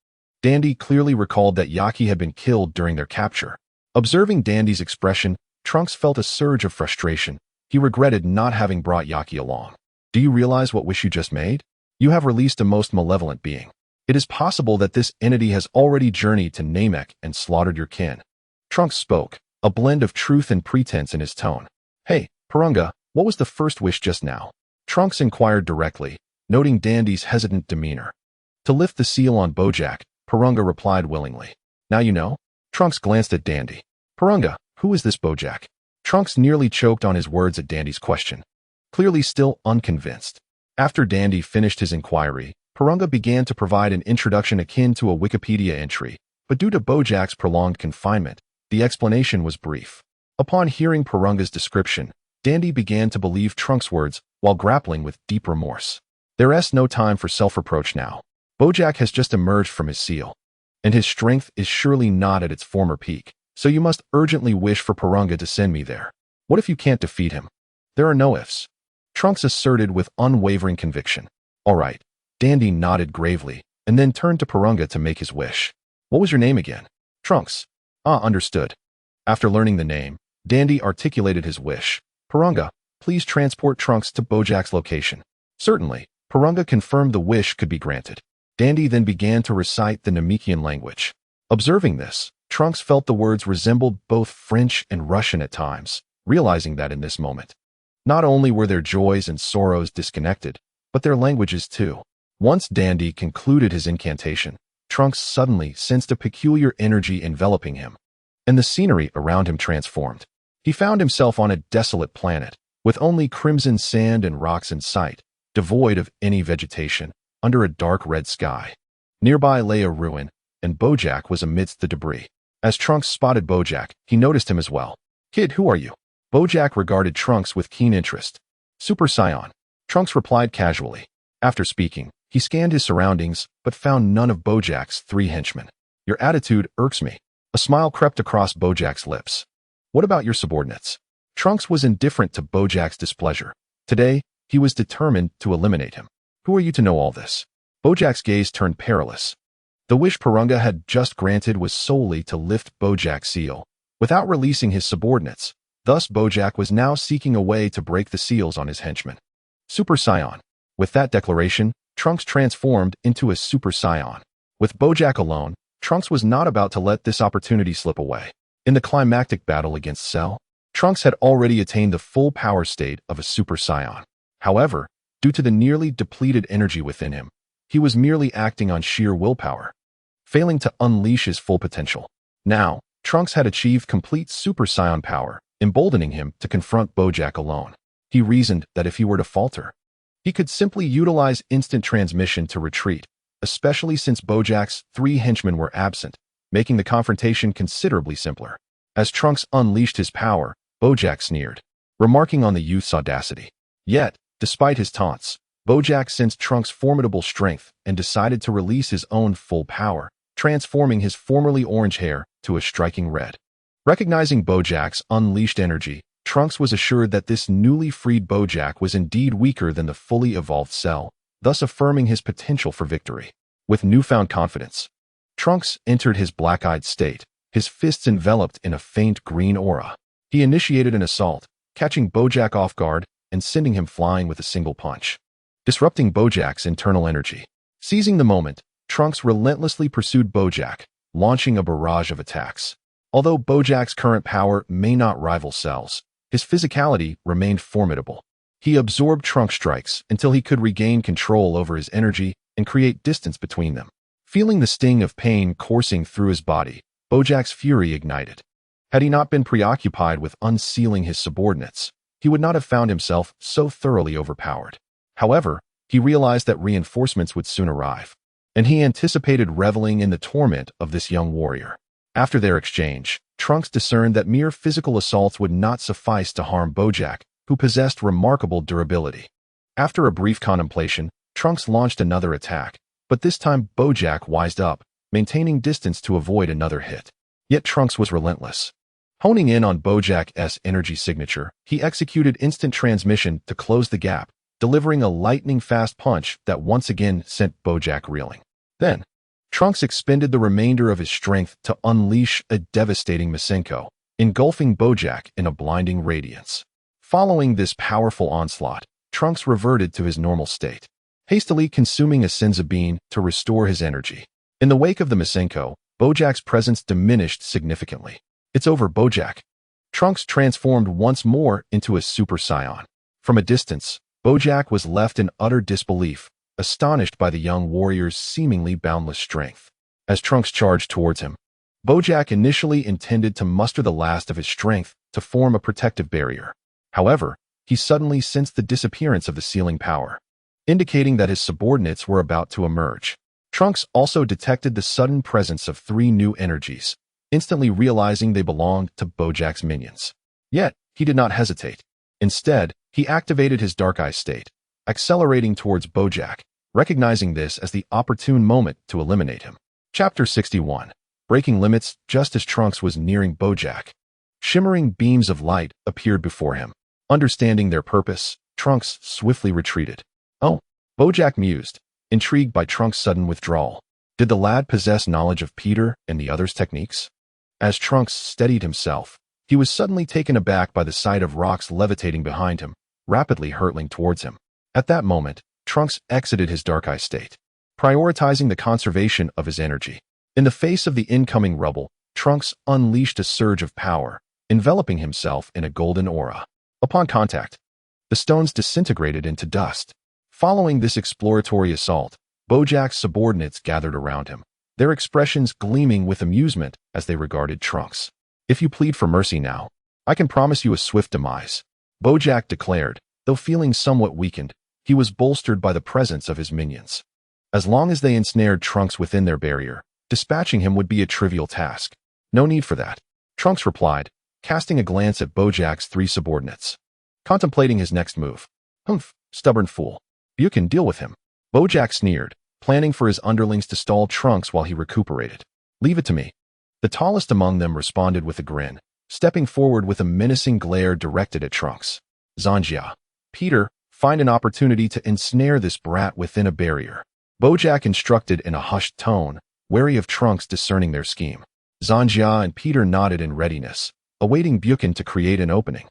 Dandy clearly recalled that Yaki had been killed during their capture. Observing Dandy's expression, Trunks felt a surge of frustration. He regretted not having brought Yaki along. "Do you realize what wish you just made? You have released a most malevolent being. It is possible that this entity has already journeyed to Namek and slaughtered your kin." Trunks spoke, a blend of truth and pretense in his tone. "Hey, Porunga, what was the first wish just now?" Trunks inquired directly, noting Dandy's hesitant demeanor. "To lift the seal on Bojack," Porunga replied willingly. "Now you know?" Trunks glanced at Dandy. "Porunga, who is this Bojack?" Trunks nearly choked on his words at Dandy's question, clearly still unconvinced. After Dandy finished his inquiry, Porunga began to provide an introduction akin to a Wikipedia entry, but due to Bojack's prolonged confinement, the explanation was brief. Upon hearing Porunga's description, Dandy began to believe Trunks' words while grappling with deep remorse. There's no time for self-reproach now. Bojack has just emerged from his seal, and his strength is surely not at its former peak, so you must urgently wish for Porunga to send me there. What if you can't defeat him? There are no ifs. Trunks asserted with unwavering conviction. All right. Dandy nodded gravely, and then turned to Purunga to make his wish. What was your name again? Trunks. Ah, understood. After learning the name, Dandy articulated his wish. Purunga, please transport Trunks to Bojack's location. Certainly, Purunga confirmed the wish could be granted. Dandy then began to recite the Namekian language. Observing this, Trunks felt the words resembled both French and Russian at times, realizing that in this moment, not only were their joys and sorrows disconnected, but their languages too. Once Dandy concluded his incantation, Trunks suddenly sensed a peculiar energy enveloping him, and the scenery around him transformed. He found himself on a desolate planet, with only crimson sand and rocks in sight, devoid of any vegetation, under a dark red sky. Nearby lay a ruin, and Bojack was amidst the debris. As Trunks spotted Bojack, he noticed him as well. Kid, who are you? Bojack regarded Trunks with keen interest. Super Saiyan. Trunks replied casually. After speaking, he scanned his surroundings, but found none of Bojack's 3 henchmen. Your attitude irks me. A smile crept across Bojack's lips. What about your subordinates? Trunks was indifferent to Bojack's displeasure. Today, he was determined to eliminate him. Who are you to know all this? Bojack's gaze turned perilous. The wish Purunga had just granted was solely to lift Bojack's seal, without releasing his subordinates. Thus, Bojack was now seeking a way to break the seals on his henchmen. Super Saiyan. With that declaration, Trunks transformed into a Super Saiyan. With Bojack alone, Trunks was not about to let this opportunity slip away. In the climactic battle against Cell, Trunks had already attained the full power state of a Super Saiyan. However, due to the nearly depleted energy within him, he was merely acting on sheer willpower, failing to unleash his full potential. Now, Trunks had achieved complete Super Saiyan power, emboldening him to confront Bojack alone. He reasoned that if he were to falter, he could simply utilize instant transmission to retreat, especially since Bojack's 3 henchmen were absent, making the confrontation considerably simpler. As Trunks unleashed his power, Bojack sneered, remarking on the youth's audacity. Yet, despite his taunts, Bojack sensed Trunks' formidable strength and decided to release his own full power, transforming his formerly orange hair to a striking red. Recognizing Bojack's unleashed energy, Trunks was assured that this newly freed Bojack was indeed weaker than the fully evolved Cell, thus affirming his potential for victory. With newfound confidence, Trunks entered his black-eyed state, his fists enveloped in a faint green aura. He initiated an assault, catching Bojack off guard and sending him flying with a single punch, disrupting Bojack's internal energy. Seizing the moment, Trunks relentlessly pursued Bojack, launching a barrage of attacks. Although Bojack's current power may not rival Cell's, his physicality remained formidable. He absorbed Trunks' strikes until he could regain control over his energy and create distance between them. Feeling the sting of pain coursing through his body, Bojack's fury ignited. Had he not been preoccupied with unsealing his subordinates, he would not have found himself so thoroughly overpowered. However, he realized that reinforcements would soon arrive, and he anticipated reveling in the torment of this young warrior. After their exchange, Trunks discerned that mere physical assaults would not suffice to harm Bojack, who possessed remarkable durability. After a brief contemplation, Trunks launched another attack, but this time Bojack wised up, maintaining distance to avoid another hit. Yet Trunks was relentless. Honing in on Bojack's energy signature, he executed instant transmission to close the gap, delivering a lightning-fast punch that once again sent Bojack reeling. Then, Trunks expended the remainder of his strength to unleash a devastating Masenko, engulfing Bojack in a blinding radiance. Following this powerful onslaught, Trunks reverted to his normal state, hastily consuming a Senzu bean to restore his energy. In the wake of the Masenko, Bojack's presence diminished significantly. It's over, Bojack. Trunks transformed once more into a Super Saiyan. From a distance, Bojack was left in utter disbelief, astonished by the young warrior's seemingly boundless strength. As Trunks charged towards him, Bojack initially intended to muster the last of his strength to form a protective barrier. However, he suddenly sensed the disappearance of the sealing power, indicating that his subordinates were about to emerge. Trunks also detected the sudden presence of 3 new energies, instantly realizing they belonged to Bojack's minions. Yet, he did not hesitate. Instead, he activated his Dark Eye state, accelerating towards Bojack, recognizing this as the opportune moment to eliminate him. Chapter 61. Breaking limits. Just as Trunks was nearing Bojack, shimmering beams of light appeared before him. Understanding their purpose, Trunks swiftly retreated. Oh, Bojack mused, intrigued by Trunks' sudden withdrawal. Did the lad possess knowledge of Peter and the others' techniques? As Trunks steadied himself, he was suddenly taken aback by the sight of rocks levitating behind him, rapidly hurtling towards him. At that moment, Trunks exited his dark eye state, prioritizing the conservation of his energy. In the face of the incoming rubble, Trunks unleashed a surge of power, enveloping himself in a golden aura. Upon contact, the stones disintegrated into dust. Following this exploratory assault, Bojack's subordinates gathered around him, their expressions gleaming with amusement as they regarded Trunks. If you plead for mercy now, I can promise you a swift demise, Bojack declared. Though feeling somewhat weakened, he was bolstered by the presence of his minions. As long as they ensnared Trunks within their barrier, dispatching him would be a trivial task. No need for that, Trunks replied, casting a glance at Bojack's three subordinates. Contemplating his next move. Humph, stubborn fool. You can deal with him. Bojack sneered, planning for his underlings to stall Trunks while he recuperated. Leave it to me. The tallest among them responded with a grin, stepping forward with a menacing glare directed at Trunks. Zanjia. Peter, find an opportunity to ensnare this brat within a barrier, Bojack instructed in a hushed tone, wary of Trunks discerning their scheme. Zanjia and Peter nodded in readiness, awaiting Buchan to create an opening.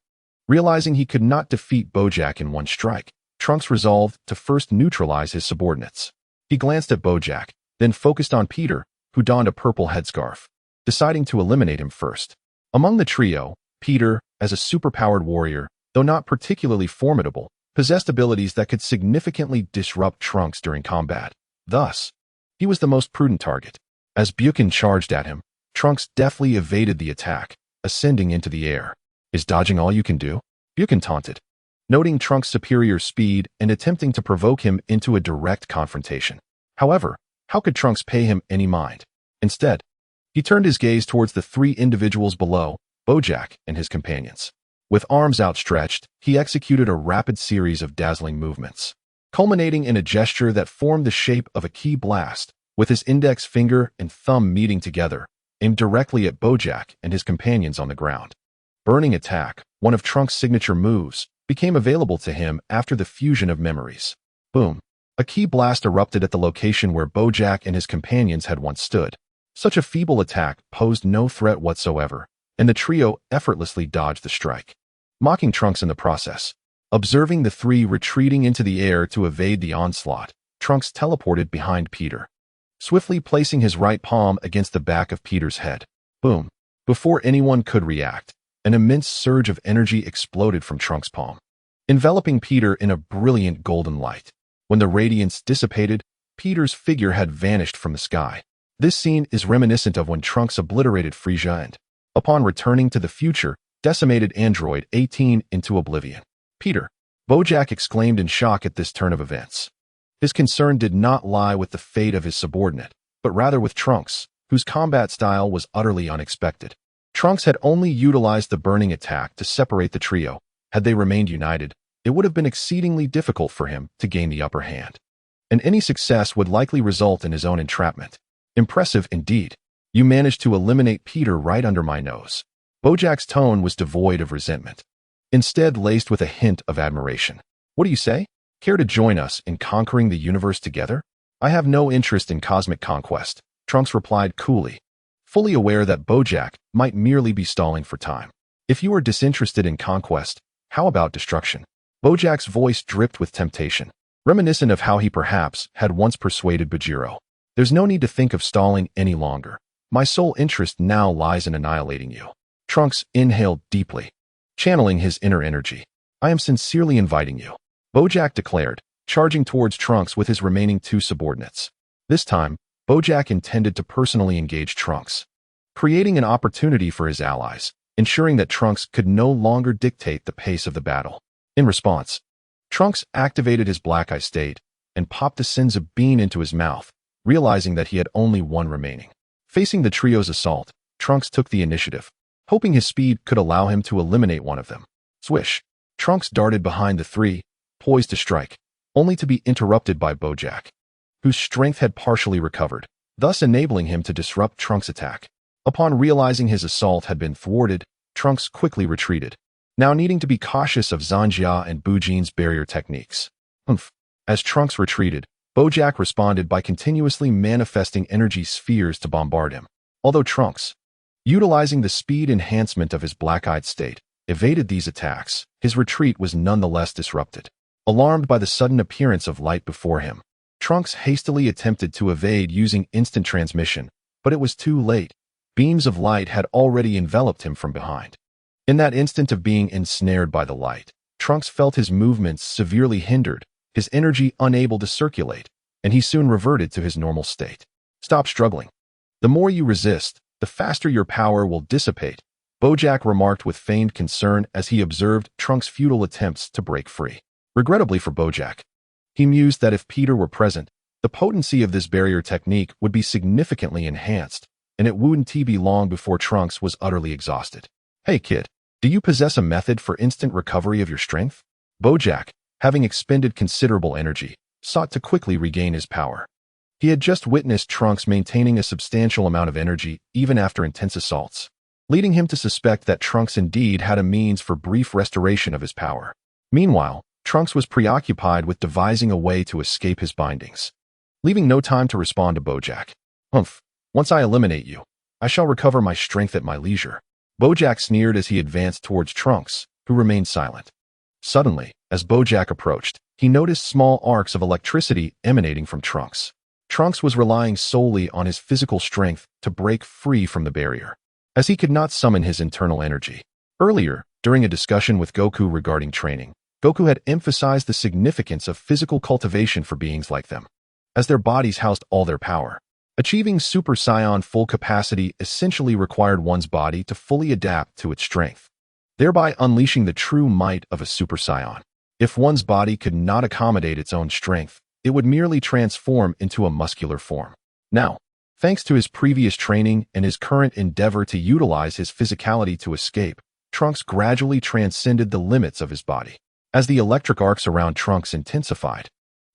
Realizing he could not defeat Bojack in one strike, Trunks resolved to first neutralize his subordinates. He glanced at Bojack, then focused on Peter, who donned a purple headscarf, deciding to eliminate him first. Among the trio, Peter, as a superpowered warrior, though not particularly formidable, possessed abilities that could significantly disrupt Trunks during combat. Thus, he was the most prudent target. As Buchan charged at him, Trunks deftly evaded the attack, ascending into the air. Is dodging all you can do? Buchan taunted, noting Trunks' superior speed and attempting to provoke him into a direct confrontation. However, how could Trunks pay him any mind? Instead, he turned his gaze towards the three individuals below, Bojack and his companions. With arms outstretched, he executed a rapid series of dazzling movements, culminating in a gesture that formed the shape of a ki blast, with his index finger and thumb meeting together, aimed directly at Bojack and his companions on the ground. Burning Attack, one of Trunks' signature moves, became available to him after the fusion of memories. Boom! A ki blast erupted at the location where Bojack and his companions had once stood. Such a feeble attack posed no threat whatsoever, and the trio effortlessly dodged the strike, mocking Trunks in the process. Observing the three retreating into the air to evade the onslaught, Trunks teleported behind Peter, swiftly placing his right palm against the back of Peter's head. Boom! Before anyone could react, an immense surge of energy exploded from Trunks' palm, enveloping Peter in a brilliant golden light. When the radiance dissipated, Peter's figure had vanished from the sky. This scene is reminiscent of when Trunks obliterated Frieza and, upon returning to the future, decimated Android 18 into oblivion. Peter, Bojack exclaimed in shock at this turn of events. His concern did not lie with the fate of his subordinate, but rather with Trunks, whose combat style was utterly unexpected. Trunks had only utilized the burning attack to separate the trio. Had they remained united, it would have been exceedingly difficult for him to gain the upper hand, and any success would likely result in his own entrapment. Impressive indeed. You managed to eliminate Peter right under my nose. Bojack's tone was devoid of resentment, instead laced with a hint of admiration. What do you say? Care to join us in conquering the universe together? I have no interest in cosmic conquest, Trunks replied coolly, fully aware that Bojack might merely be stalling for time. If you are disinterested in conquest, how about destruction? Bojack's voice dripped with temptation, reminiscent of how he perhaps had once persuaded Bajiro. There's no need to think of stalling any longer. My sole interest now lies in annihilating you. Trunks inhaled deeply, channeling his inner energy. I am sincerely inviting you, Bojack declared, charging towards Trunks with his remaining two subordinates. This time, Bojack intended to personally engage Trunks, creating an opportunity for his allies, ensuring that Trunks could no longer dictate the pace of the battle. In response, Trunks activated his black eye state and popped the Senzu bean into his mouth, realizing that he had only one remaining. Facing the trio's assault, Trunks took the initiative, hoping his speed could allow him to eliminate one of them. Swish! Trunks darted behind the three, poised to strike, only to be interrupted by Bojack, whose strength had partially recovered, thus enabling him to disrupt Trunks' attack. Upon realizing his assault had been thwarted, Trunks quickly retreated, now needing to be cautious of Zanjia and Bujin's barrier techniques. Humph. As Trunks retreated, Bojack responded by continuously manifesting energy spheres to bombard him. Although Trunks, utilizing the speed enhancement of his black-eyed state, evaded these attacks, his retreat was nonetheless disrupted. Alarmed by the sudden appearance of light before him, Trunks hastily attempted to evade using instant transmission, but it was too late. Beams of light had already enveloped him from behind. In that instant of being ensnared by the light, Trunks felt his movements severely hindered, his energy unable to circulate, and he soon reverted to his normal state. Stop struggling. The more you resist, the faster your power will dissipate, Bojack remarked with feigned concern as he observed Trunks' futile attempts to break free. Regrettably for Bojack, he mused that if Peter were present, the potency of this barrier technique would be significantly enhanced, and it wouldn't be long before Trunks was utterly exhausted. Hey kid, do you possess a method for instant recovery of your strength? Bojack, having expended considerable energy, sought to quickly regain his power. He had just witnessed Trunks maintaining a substantial amount of energy even after intense assaults, leading him to suspect that Trunks indeed had a means for brief restoration of his power. Meanwhile, Trunks was preoccupied with devising a way to escape his bindings, leaving no time to respond to Bojack. Humph, once I eliminate you, I shall recover my strength at my leisure. Bojack sneered as he advanced towards Trunks, who remained silent. Suddenly, as Bojack approached, he noticed small arcs of electricity emanating from Trunks. Trunks was relying solely on his physical strength to break free from the barrier, as he could not summon his internal energy. Earlier, during a discussion with Goku regarding training, Goku had emphasized the significance of physical cultivation for beings like them, as their bodies housed all their power. Achieving Super Saiyan full capacity essentially required one's body to fully adapt to its strength, thereby unleashing the true might of a Super Saiyan. If one's body could not accommodate its own strength, it would merely transform into a muscular form. Now, thanks to his previous training and his current endeavor to utilize his physicality to escape, Trunks gradually transcended the limits of his body. As the electric arcs around Trunks intensified,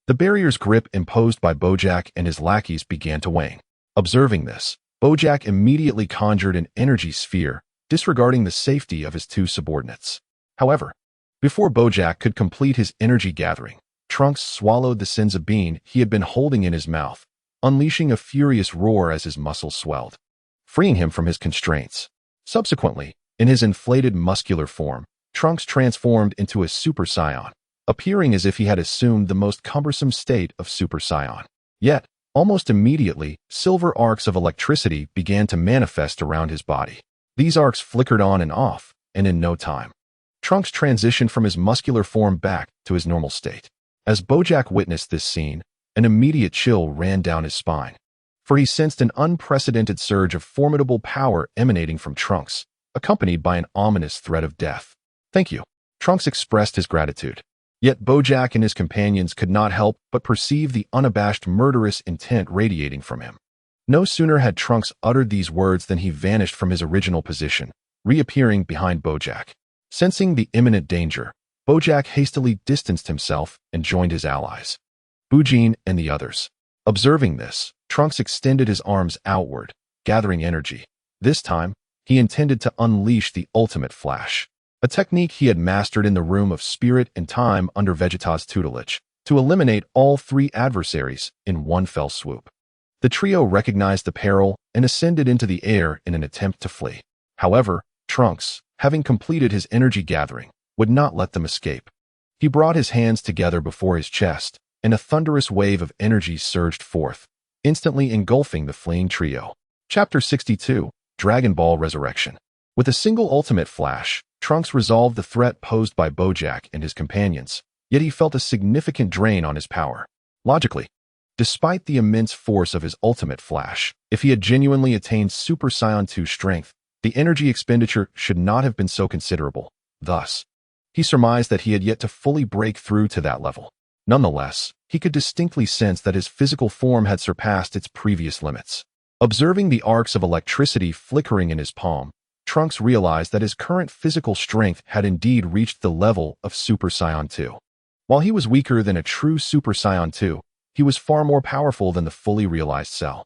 the barrier's grip imposed by Bojack and his lackeys began to wane. Observing this, Bojack immediately conjured an energy sphere, disregarding the safety of his two subordinates. However, before Bojack could complete his energy gathering, Trunks swallowed the senzu bean he had been holding in his mouth, unleashing a furious roar as his muscles swelled, freeing him from his constraints. Subsequently, in his inflated muscular form, Trunks transformed into a Super Saiyan, appearing as if he had assumed the most cumbersome state of Super Saiyan. Yet, almost immediately, silver arcs of electricity began to manifest around his body. These arcs flickered on and off, and in no time, Trunks transitioned from his muscular form back to his normal state. As Bojack witnessed this scene, an immediate chill ran down his spine, for he sensed an unprecedented surge of formidable power emanating from Trunks, accompanied by an ominous threat of death. Thank you. Trunks expressed his gratitude. Yet Bojack and his companions could not help but perceive the unabashed murderous intent radiating from him. No sooner had Trunks uttered these words than he vanished from his original position, reappearing behind Bojack. Sensing the imminent danger, Bojack hastily distanced himself and joined his allies, Bujin and the others. Observing this, Trunks extended his arms outward, gathering energy. This time, he intended to unleash the ultimate flash, a technique he had mastered in the room of spirit and time under Vegeta's tutelage, to eliminate all three adversaries in one fell swoop. The trio recognized the peril and ascended into the air in an attempt to flee. However, Trunks, having completed his energy gathering, would not let them escape. He brought his hands together before his chest, and a thunderous wave of energy surged forth, instantly engulfing the fleeing trio. Chapter 62, Dragon Ball Resurrection. With a single ultimate flash, Trunks resolved the threat posed by Bojack and his companions, yet he felt a significant drain on his power. Logically, despite the immense force of his ultimate flash, if he had genuinely attained Super Saiyan 2 strength, the energy expenditure should not have been so considerable. Thus, he surmised that he had yet to fully break through to that level. Nonetheless, he could distinctly sense that his physical form had surpassed its previous limits. Observing the arcs of electricity flickering in his palm, Trunks realized that his current physical strength had indeed reached the level of Super Saiyan 2. While he was weaker than a true Super Saiyan 2, he was far more powerful than the fully realized Cell.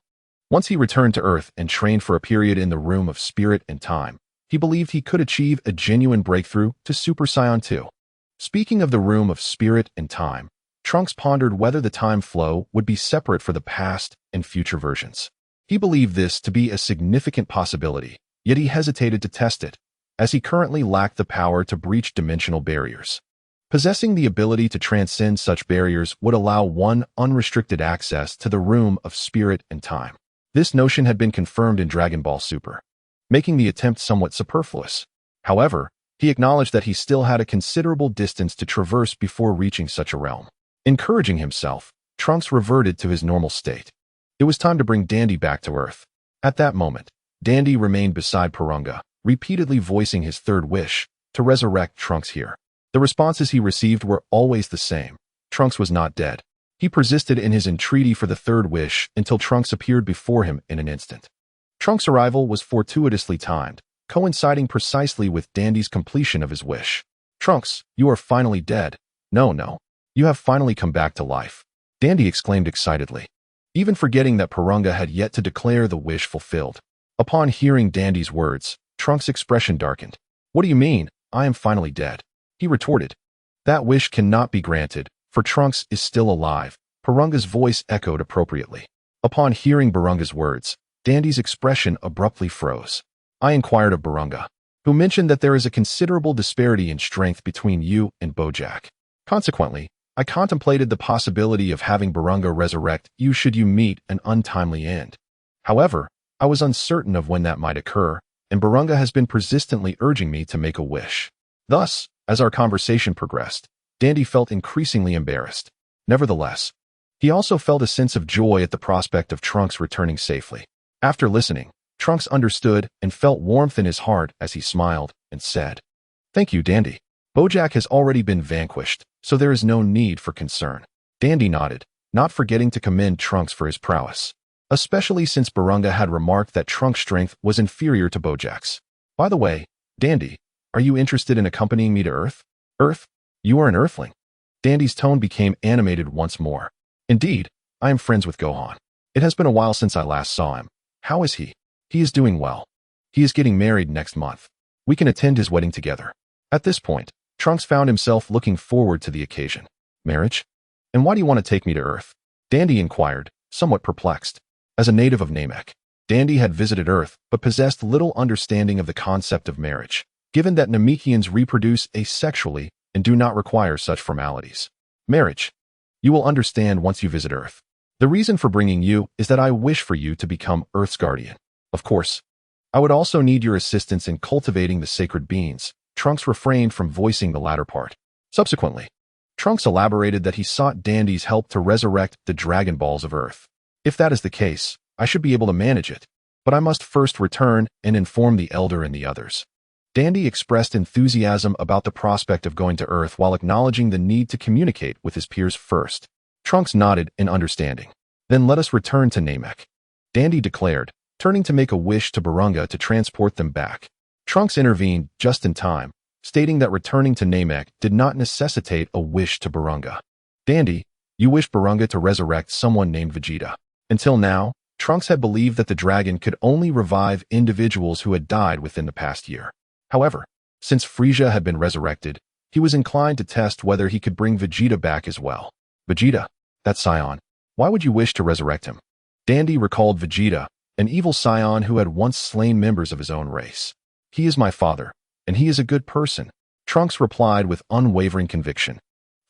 Once he returned to Earth and trained for a period in the room of spirit and time, He believed he could achieve a genuine breakthrough to Super Saiyan 2. Speaking of the room of spirit and time, Trunks pondered whether the time flow would be separate for the past and future versions. He believed this to be a significant possibility, yet he hesitated to test it, as he currently lacked the power to breach dimensional barriers. Possessing the ability to transcend such barriers would allow one unrestricted access to the room of spirit and time. This notion had been confirmed in Dragon Ball Super, making the attempt somewhat superfluous. However, he acknowledged that he still had a considerable distance to traverse before reaching such a realm. Encouraging himself, Trunks reverted to his normal state. It was time to bring Dandy back to Earth. At that moment, Dandy remained beside Porunga, repeatedly voicing his third wish, to resurrect Trunks here. The responses he received were always the same. Trunks was not dead. He persisted in his entreaty for the third wish until Trunks appeared before him in an instant. Trunks' arrival was fortuitously timed, coinciding precisely with Dandy's completion of his wish. "Trunks, you are finally dead. No. You have finally come back to life," Dandy exclaimed excitedly, even forgetting that Porunga had yet to declare the wish fulfilled. Upon hearing Dandy's words, Trunks' expression darkened. "What do you mean, I am finally dead?" he retorted. "That wish cannot be granted, for Trunks is still alive," Porunga's voice echoed appropriately. Upon hearing Porunga's words, Dandy's expression abruptly froze. I inquired of Porunga, who mentioned that there is a considerable disparity in strength between you and Bojack. Consequently, I contemplated the possibility of having Porunga resurrect you should you meet an untimely end. However, I was uncertain of when that might occur, and Porunga has been persistently urging me to make a wish. Thus, as our conversation progressed, Dandy felt increasingly embarrassed. Nevertheless, he also felt a sense of joy at the prospect of Trunks returning safely. After listening, Trunks understood and felt warmth in his heart as he smiled and said, "Thank you, Dandy. Bojack has already been vanquished, so there is no need for concern." Dandy nodded, not forgetting to commend Trunks for his prowess, especially since Porunga had remarked that Trunks' strength was inferior to Bojack's. "By the way, Dandy, are you interested in accompanying me to Earth?" "Earth? You are an Earthling." Dandy's tone became animated once more. "Indeed, I am friends with Gohan. It has been a while since I last saw him. How is he?" "He is doing well. He is getting married next month. We can attend his wedding together." At this point, Trunks found himself looking forward to the occasion. "Marriage? And why do you want to take me to Earth?" Dandy inquired, somewhat perplexed. As a native of Namek, Dandy had visited Earth but possessed little understanding of the concept of marriage, given that Namekians reproduce asexually and do not require such formalities. "Marriage? You will understand once you visit Earth. The reason for bringing you is that I wish for you to become Earth's guardian. Of course, I would also need your assistance in cultivating the sacred beings." Trunks refrained from voicing the latter part. Subsequently, Trunks elaborated that he sought Dandy's help to resurrect the Dragon Balls of Earth. "If that is the case, I should be able to manage it, but I must first return and inform the Elder and the others." Dandy expressed enthusiasm about the prospect of going to Earth while acknowledging the need to communicate with his peers first. Trunks nodded in understanding. "Then let us return to Namek," Dandy declared, turning to make a wish to Porunga to transport them back. Trunks intervened just in time, stating that returning to Namek did not necessitate a wish to Porunga. "Dandy, you wish Porunga to resurrect someone named Vegeta." Until now, Trunks had believed that the dragon could only revive individuals who had died within the past year. However, since Frieza had been resurrected, he was inclined to test whether he could bring Vegeta back as well. "Vegeta, that Saiyan. Why would you wish to resurrect him?" Dandy recalled Vegeta, an evil Saiyan who had once slain members of his own race. "He is my father, and he is a good person," Trunks replied with unwavering conviction,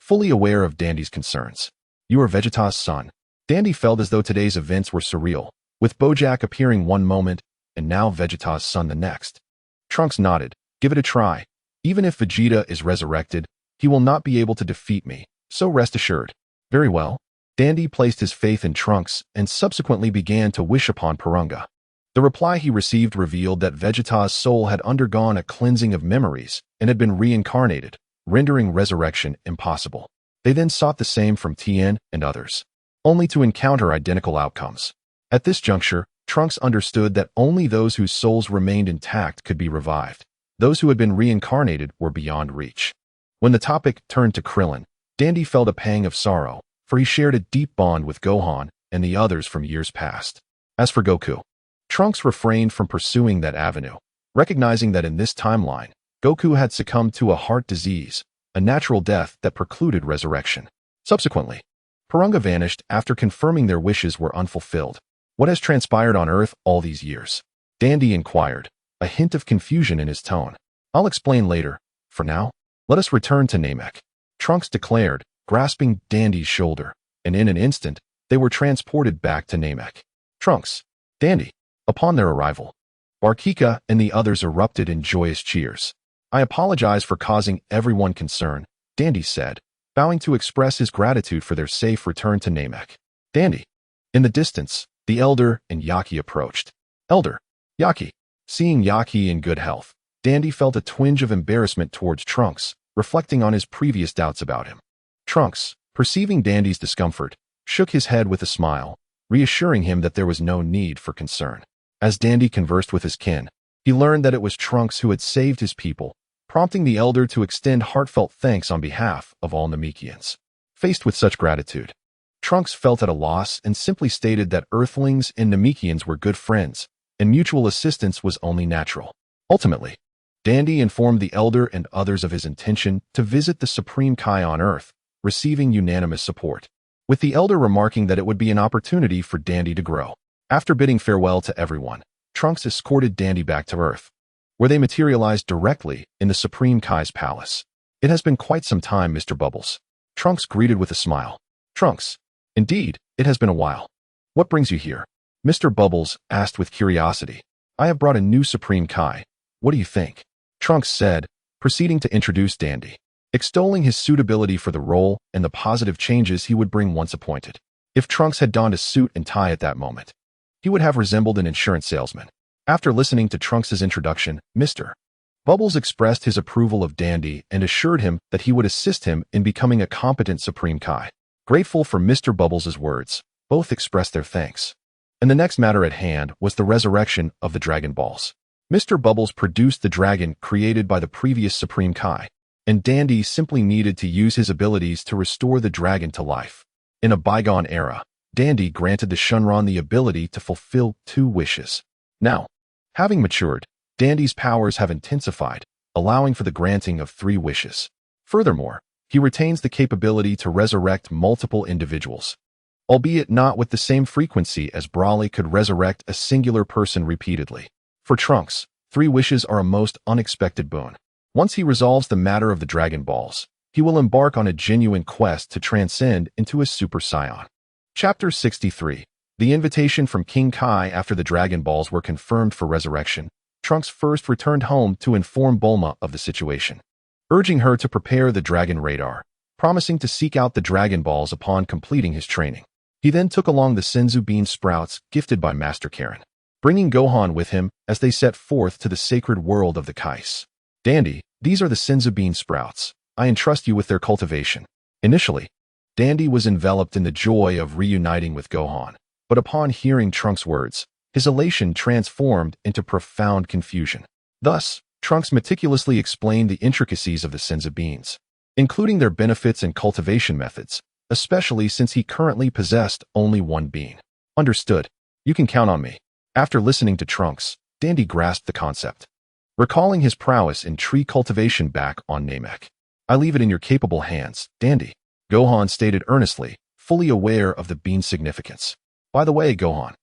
fully aware of Dandy's concerns. "You are Vegeta's son." Dandy felt as though today's events were surreal, with Bojack appearing one moment and now Vegeta's son the next. Trunks nodded. "Give it a try. Even if Vegeta is resurrected, he will not be able to defeat me, so rest assured." "Very well." Dandy placed his faith in Trunks and subsequently began to wish upon Porunga. The reply he received revealed that Vegeta's soul had undergone a cleansing of memories and had been reincarnated, rendering resurrection impossible. They then sought the same from Tien and others, only to encounter identical outcomes. At this juncture, Trunks understood that only those whose souls remained intact could be revived. Those who had been reincarnated were beyond reach. When the topic turned to Krillin, Dandy felt a pang of sorrow, for he shared a deep bond with Gohan and the others from years past. As for Goku, Trunks refrained from pursuing that avenue, recognizing that in this timeline, Goku had succumbed to a heart disease, a natural death that precluded resurrection. Subsequently, Purunga vanished after confirming their wishes were unfulfilled. What has transpired on Earth all these years? Dandy inquired, a hint of confusion in his tone. I'll explain later. For now, let us return to Namek. Trunks declared, grasping Dandy's shoulder, and in an instant, they were transported back to Namek. Trunks, Dandy. Upon their arrival, Barkika and the others erupted in joyous cheers. I apologize for causing everyone concern, Dandy said, bowing to express his gratitude for their safe return to Namek. Dandy. In the distance, the Elder and Yaki approached. Elder, Yaki. Seeing Yaki in good health, Dandy felt a twinge of embarrassment towards Trunks, reflecting on his previous doubts about him. Trunks, perceiving Dandy's discomfort, shook his head with a smile, reassuring him that there was no need for concern. As Dandy conversed with his kin, he learned that it was Trunks who had saved his people, prompting the Elder to extend heartfelt thanks on behalf of all Namekians. Faced with such gratitude, Trunks felt at a loss and simply stated that Earthlings and Namekians were good friends, and mutual assistance was only natural. Ultimately, Dandy informed the Elder and others of his intention to visit the Supreme Kai on Earth, receiving unanimous support, with the Elder remarking that it would be an opportunity for Dandy to grow. After bidding farewell to everyone, Trunks escorted Dandy back to Earth, where they materialized directly in the Supreme Kai's palace. It has been quite some time, Mr. Bubbles. Trunks greeted with a smile. Trunks, indeed, it has been a while. What brings you here? Mr. Bubbles asked with curiosity. I have brought a new Supreme Kai. What do you think? Trunks said, proceeding to introduce Dandy, extolling his suitability for the role and the positive changes he would bring once appointed. If Trunks had donned a suit and tie at that moment, he would have resembled an insurance salesman. After listening to Trunks' introduction, Mr. Bubbles expressed his approval of Dandy and assured him that he would assist him in becoming a competent Supreme Kai. Grateful for Mr. Bubbles' words, both expressed their thanks. And the next matter at hand was the resurrection of the Dragon Balls. Mr. Bubbles produced the dragon created by the previous Supreme Kai, and Dandy simply needed to use his abilities to restore the dragon to life. In a bygone era, Dandy granted the Shunron the ability to fulfill 2 wishes. Now, having matured, Dandy's powers have intensified, allowing for the granting of 3 wishes. Furthermore, he retains the capability to resurrect multiple individuals, albeit not with the same frequency as Brawly could resurrect a singular person repeatedly. For Trunks, 3 wishes are a most unexpected boon. Once he resolves the matter of the Dragon Balls, he will embark on a genuine quest to transcend into a Super Saiyan. Chapter 63. The invitation from King Kai after the Dragon Balls were confirmed for resurrection. Trunks first returned home to inform Bulma of the situation, urging her to prepare the Dragon Radar, promising to seek out the Dragon Balls upon completing his training. He then took along the Senzu Bean Sprouts gifted by Master Karen, bringing Gohan with him as they set forth to the sacred world of the Kais. Dandy, these are the Senzu Bean Sprouts. I entrust you with their cultivation. Initially, Dandy was enveloped in the joy of reuniting with Gohan, but upon hearing Trunks' words, his elation transformed into profound confusion. Thus, Trunks meticulously explained the intricacies of the Senzu Beans, including their benefits and cultivation methods, especially since he currently possessed only 1 bean. Understood. You can count on me. After listening to Trunks, Dandy grasped the concept, recalling his prowess in tree cultivation back on Namek. I leave it in your capable hands, Dandy, Gohan stated earnestly, fully aware of the bean's significance. By the way, Gohan,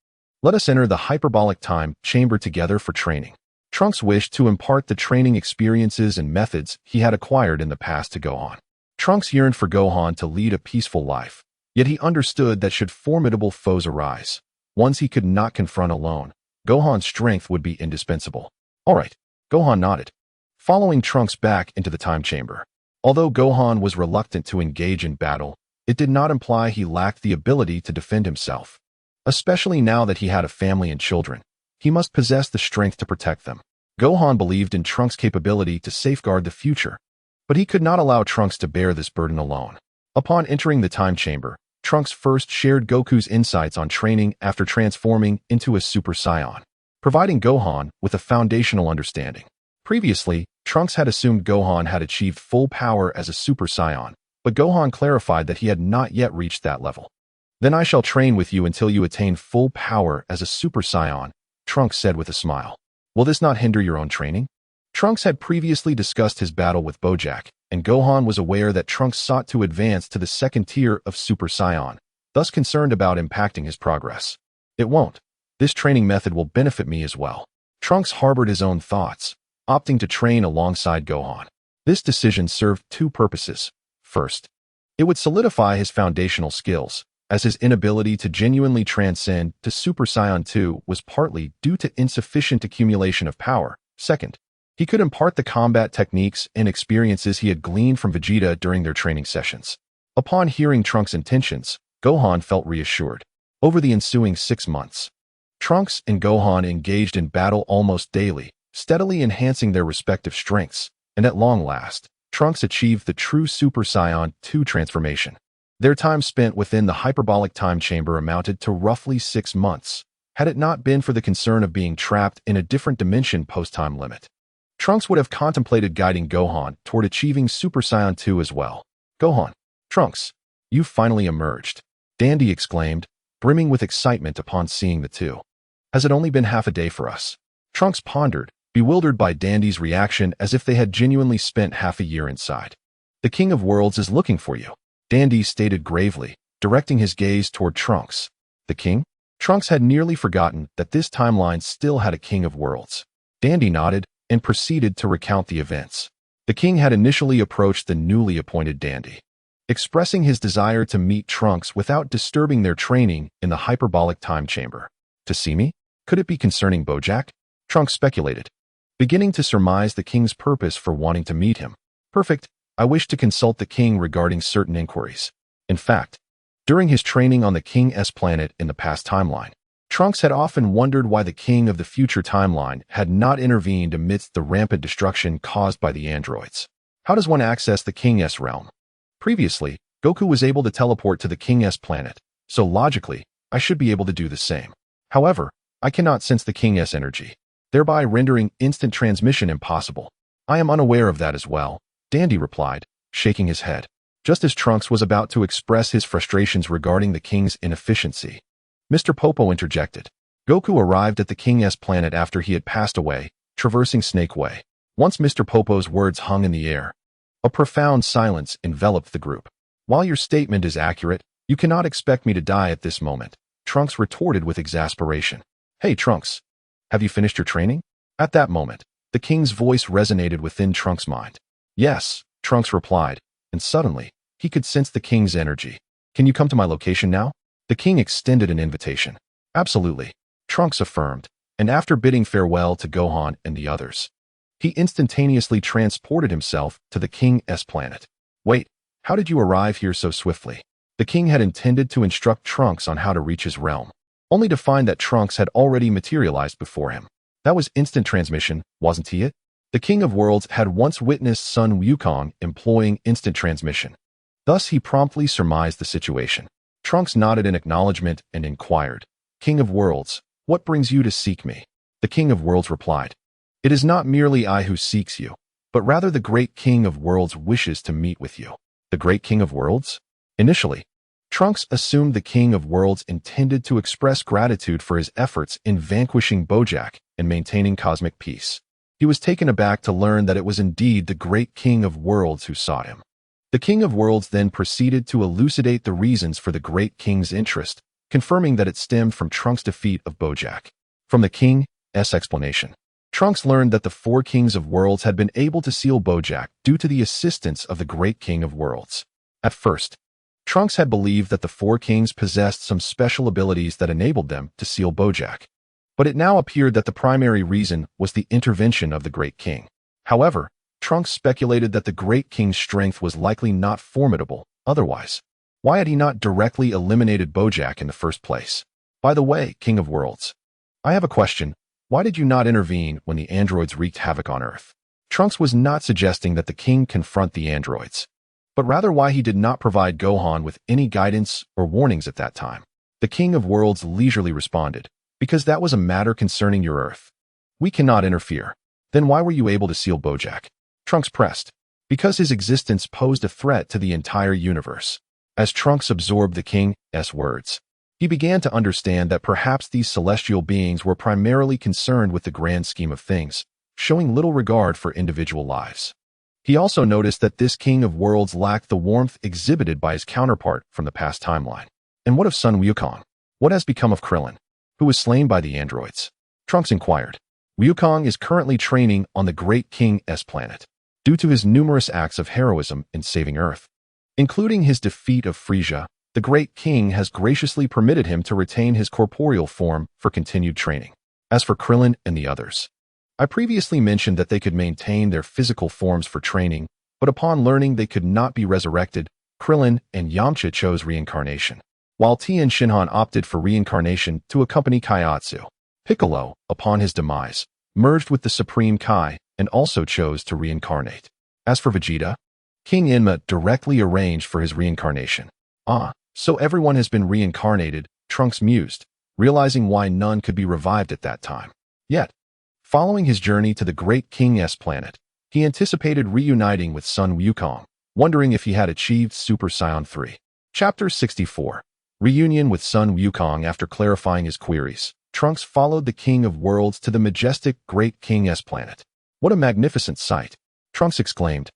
let us enter the hyperbolic time chamber together for training. Trunks wished to impart the training experiences and methods he had acquired in the past to Gohan. Trunks yearned for Gohan to lead a peaceful life, yet he understood that should formidable foes arise, ones he could not confront alone, Gohan's strength would be indispensable. All right, Gohan nodded, following Trunks back into the time chamber. Although Gohan was reluctant to engage in battle, it did not imply he lacked the ability to defend himself. Especially now that he had a family and children, he must possess the strength to protect them. Gohan believed in Trunks' capability to safeguard the future, but he could not allow Trunks to bear this burden alone. Upon entering the time chamber, Trunks first shared Goku's insights on training after transforming into a Super Saiyan, providing Gohan with a foundational understanding. Previously, Trunks had assumed Gohan had achieved full power as a Super Saiyan, but Gohan clarified that he had not yet reached that level. Then I shall train with you until you attain full power as a Super Saiyan, Trunks said with a smile. Will this not hinder your own training? Trunks had previously discussed his battle with Bojack, and Gohan was aware that Trunks sought to advance to the second tier of Super Saiyan, thus concerned about impacting his progress. It won't. This training method will benefit me as well. Trunks harbored his own thoughts, opting to train alongside Gohan. This decision served two purposes. First, it would solidify his foundational skills, as his inability to genuinely transcend to Super Saiyan 2 was partly due to insufficient accumulation of power. Second, he could impart the combat techniques and experiences he had gleaned from Vegeta during their training sessions. Upon hearing Trunks' intentions, Gohan felt reassured. Over the ensuing 6 months, Trunks and Gohan engaged in battle almost daily, steadily enhancing their respective strengths, and at long last, Trunks achieved the true Super Saiyan 2 transformation. Their time spent within the hyperbolic time chamber amounted to roughly 6 months, had it not been for the concern of being trapped in a different dimension post-time limit. Trunks would have contemplated guiding Gohan toward achieving Super Saiyan 2 as well. Gohan, Trunks, you've finally emerged, Dandy exclaimed, brimming with excitement upon seeing the two. Has it only been half a day for us? Trunks pondered, bewildered by Dandy's reaction as if they had genuinely spent half a year inside. The King of Worlds is looking for you, Dandy stated gravely, directing his gaze toward Trunks. The King? Trunks had nearly forgotten that this timeline still had a King of Worlds. Dandy nodded and proceeded to recount the events. The King had initially approached the newly appointed Dandy, expressing his desire to meet Trunks without disturbing their training in the hyperbolic time chamber. To see me? Could it be concerning Bojack? Trunks speculated, beginning to surmise the King's purpose for wanting to meet him. Perfect. I wish to consult the King regarding certain inquiries. In fact, during his training on the King's planet in the past timeline, Trunks had often wondered why the King of the future timeline had not intervened amidst the rampant destruction caused by the androids. How does one access the King's realm? Previously, Goku was able to teleport to the King's planet, so logically, I should be able to do the same. However, I cannot sense the King's energy, thereby rendering instant transmission impossible. I am unaware of that as well, Dandy replied, shaking his head. Just as Trunks was about to express his frustrations regarding the King's inefficiency, Mr. Popo interjected. Goku arrived at the King's planet after he had passed away, traversing Snake Way. Once Mr. Popo's words hung in the air, a profound silence enveloped the group. While your statement is accurate, you cannot expect me to die at this moment, Trunks retorted with exasperation. Hey Trunks, have you finished your training? At that moment, the King's voice resonated within Trunks' mind. Yes, Trunks replied, and suddenly, he could sense the King's energy. Can you come to my location now? The King extended an invitation. Absolutely, Trunks affirmed, and after bidding farewell to Gohan and the others, he instantaneously transported himself to the King's planet. Wait, how did you arrive here so swiftly? The King had intended to instruct Trunks on how to reach his realm, only to find that Trunks had already materialized before him. That was instant transmission, wasn't he it? The King of Worlds had once witnessed Sun Wukong employing instant transmission. Thus he promptly surmised the situation. Trunks nodded in acknowledgement and inquired, King of Worlds, what brings you to seek me? The King of Worlds replied, It is not merely I who seeks you, but rather the great King of Worlds wishes to meet with you. The great King of Worlds? Initially, Trunks assumed the King of Worlds intended to express gratitude for his efforts in vanquishing Bojack and maintaining cosmic peace. He was taken aback to learn that it was indeed the great King of Worlds who sought him. The King of Worlds then proceeded to elucidate the reasons for the great King's interest, confirming that it stemmed from Trunks' defeat of Bojack. From the King's explanation, Trunks learned that the 4 Kings of Worlds had been able to seal Bojack due to the assistance of the great King of Worlds. At first, Trunks had believed that the 4 Kings possessed some special abilities that enabled them to seal Bojack, but it now appeared that the primary reason was the intervention of the great King. However, Trunks speculated that the great King's strength was likely not formidable. Otherwise, why had he not directly eliminated Bojack in the first place? By the way, King of Worlds, I have a question. Why did you not intervene when the androids wreaked havoc on Earth? Trunks was not suggesting that the King confront the androids, but rather why he did not provide Gohan with any guidance or warnings at that time. The King of Worlds leisurely responded, Because that was a matter concerning your Earth. We cannot interfere. Then why were you able to seal Bojack? Trunks pressed. Because his existence posed a threat to the entire universe. As Trunks absorbed the King's words, He began to understand that perhaps these celestial beings were primarily concerned with the grand scheme of things, showing little regard for individual lives. He also noticed that this king of worlds lacked the warmth exhibited by his counterpart from the past timeline. And what of Son Wukong? What has become of Krillin, who was slain by the androids? Trunks inquired. Wukong is currently training on the Great King's planet, due to his numerous acts of heroism in saving Earth. Including his defeat of Frieza, the Great King has graciously permitted him to retain his corporeal form for continued training. As for Krillin and the others, I previously mentioned that they could maintain their physical forms for training, but upon learning they could not be resurrected, Krillin and Yamcha chose reincarnation, while Tien Shinhan opted for reincarnation to accompany Kaiatsu. Piccolo, upon his demise, merged with the Supreme Kai and also chose to reincarnate. As for Vegeta, King Enma directly arranged for his reincarnation. So everyone has been reincarnated, Trunks mused, realizing why none could be revived at that time. Yet, following his journey to the Great King's planet, he anticipated reuniting with Son Wukong, wondering if he had achieved Super Saiyan 3. Chapter 64. Reunion with Son Wukong. After clarifying his queries, Trunks followed the King of Worlds to the majestic Great King's planet. What a magnificent sight! Trunks exclaimed,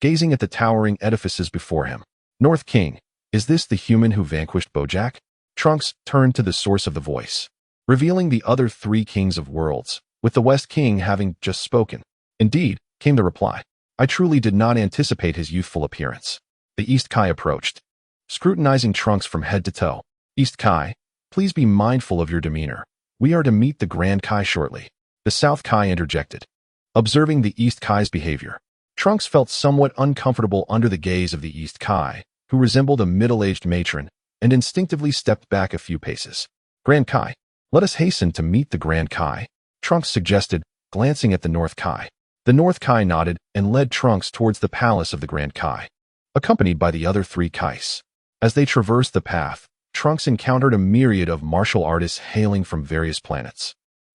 gazing at the towering edifices before him. North King, is this the human who vanquished Bojack? Trunks turned to the source of the voice, revealing the other three kings of worlds, with the West King having just spoken. Indeed, came the reply. I truly did not anticipate his youthful appearance. The East Kai approached, scrutinizing Trunks from head to toe. East Kai, please be mindful of your demeanor. We are to meet the Grand Kai shortly. The South Kai interjected. Observing the East Kai's behavior, Trunks felt somewhat uncomfortable under the gaze of the East Kai, who resembled a middle-aged matron, and instinctively stepped back a few paces. Grand Kai, let us hasten to meet the Grand Kai, Trunks suggested, glancing at the North Kai. The North Kai nodded and led Trunks towards the palace of the Grand Kai, accompanied by the other three Kais. As they traversed the path, Trunks encountered a myriad of martial artists hailing from various planets.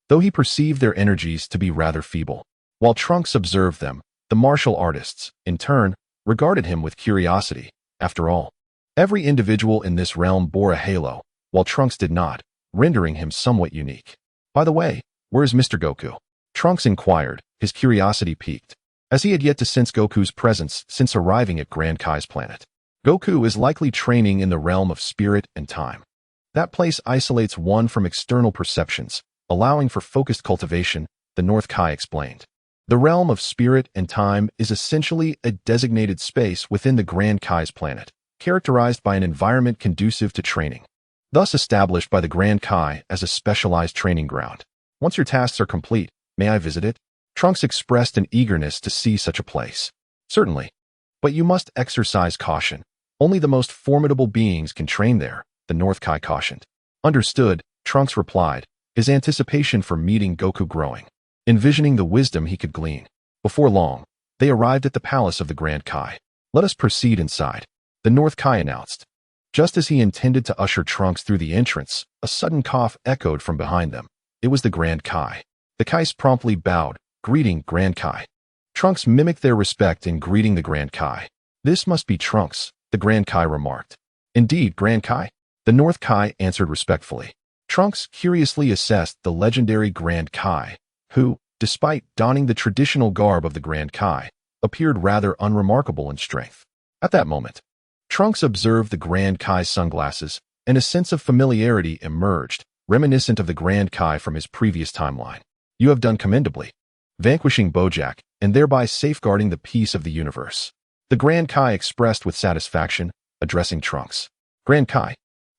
Though he perceived their energies to be rather feeble, while Trunks observed them, the martial artists, in turn, regarded him with curiosity. After all, every individual in this realm bore a halo, while Trunks did not, rendering him somewhat unique. By the way, where is Mr. Goku? Trunks inquired, his curiosity piqued, as he had yet to sense Goku's presence since arriving at Grand Kai's planet. Goku is likely training in the realm of spirit and time. That place isolates one from external perceptions, allowing for focused cultivation, the North Kai explained. The realm of spirit and time is essentially a designated space within the Grand Kai's planet, characterized by an environment conducive to training, thus established by the Grand Kai as a specialized training ground. Once your tasks are complete, may I visit it? Trunks expressed an eagerness to see such a place. Certainly. But you must exercise caution. Only the most formidable beings can train there, the North Kai cautioned. Understood, Trunks replied, his anticipation for meeting Goku growing, envisioning the wisdom he could glean. Before long, they arrived at the palace of the Grand Kai. Let us proceed inside, the North Kai announced. Just as he intended to usher Trunks through the entrance, a sudden cough echoed from behind them. It was the Grand Kai. The Kais promptly bowed, greeting Grand Kai. Trunks mimicked their respect in greeting the Grand Kai. This must be Trunks, the Grand Kai remarked. Indeed, Grand Kai, the North Kai answered respectfully. Trunks curiously assessed the legendary Grand Kai, who, despite donning the traditional garb of the Grand Kai, appeared rather unremarkable in strength. At that moment, Trunks observed the Grand Kai's sunglasses, and a sense of familiarity emerged, reminiscent of the Grand Kai from his previous timeline. You have done commendably, vanquishing Bojack, and thereby safeguarding the peace of the universe. The Grand Kai expressed with satisfaction, addressing Trunks. Grand Kai,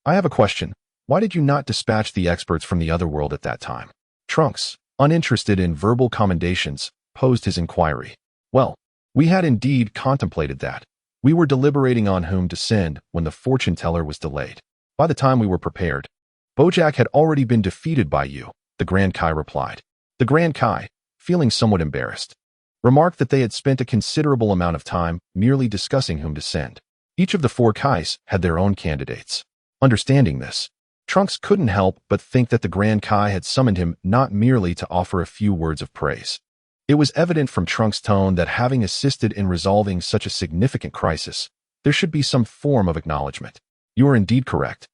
I have a question. Why did you not dispatch the experts from the other world at that time? Trunks, uninterested in verbal commendations, posed his inquiry. Well, we had indeed contemplated that. We were deliberating on whom to send when the fortune teller was delayed. By the time we were prepared, Bojack had already been defeated by you, the Grand Kai replied. The Grand Kai, feeling somewhat embarrassed, remarked that they had spent a considerable amount of time merely discussing whom to send. Each of the four Kais had their own candidates. Understanding this, Trunks couldn't help but think that the Grand Kai had summoned him not merely to offer a few words of praise. It was evident from Trunks' tone that having assisted in resolving such a significant crisis, there should be some form of acknowledgement. You are indeed correct.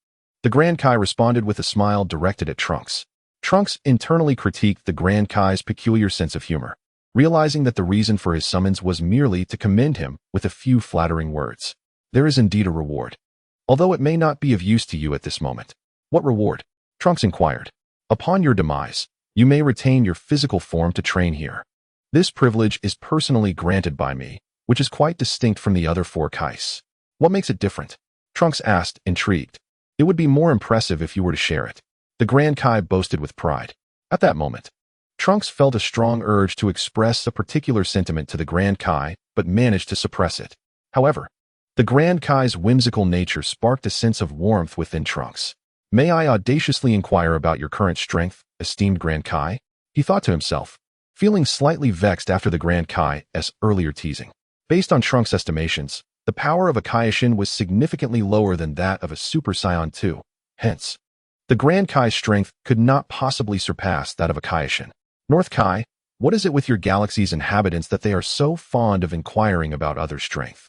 The Grand Kai responded with a smile directed at Trunks. Trunks internally critiqued the Grand Kai's peculiar sense of humor, realizing that the reason for his summons was merely to commend him with a few flattering words. There is indeed a reward, although it may not be of use to you at this moment. What reward? Trunks inquired. Upon your demise, you may retain your physical form to train here. This privilege is personally granted by me, which is quite distinct from the other 4 Kais. What makes it different? Trunks asked, intrigued. It would be more impressive if you were to share it. The Grand Kai boasted with pride. At that moment, Trunks felt a strong urge to express a particular sentiment to the Grand Kai, but managed to suppress it. However, the Grand Kai's whimsical nature sparked a sense of warmth within Trunks. May I audaciously inquire about your current strength, esteemed Grand Kai? He thought to himself, feeling slightly vexed after the Grand Kai's earlier teasing. Based on Trunks' estimations, the power of a Kaioshin was significantly lower than that of a Super Saiyan 2. Hence, the Grand Kai's strength could not possibly surpass that of a Kaioshin. North Kai, what is it with your galaxy's inhabitants that they are so fond of inquiring about other strength?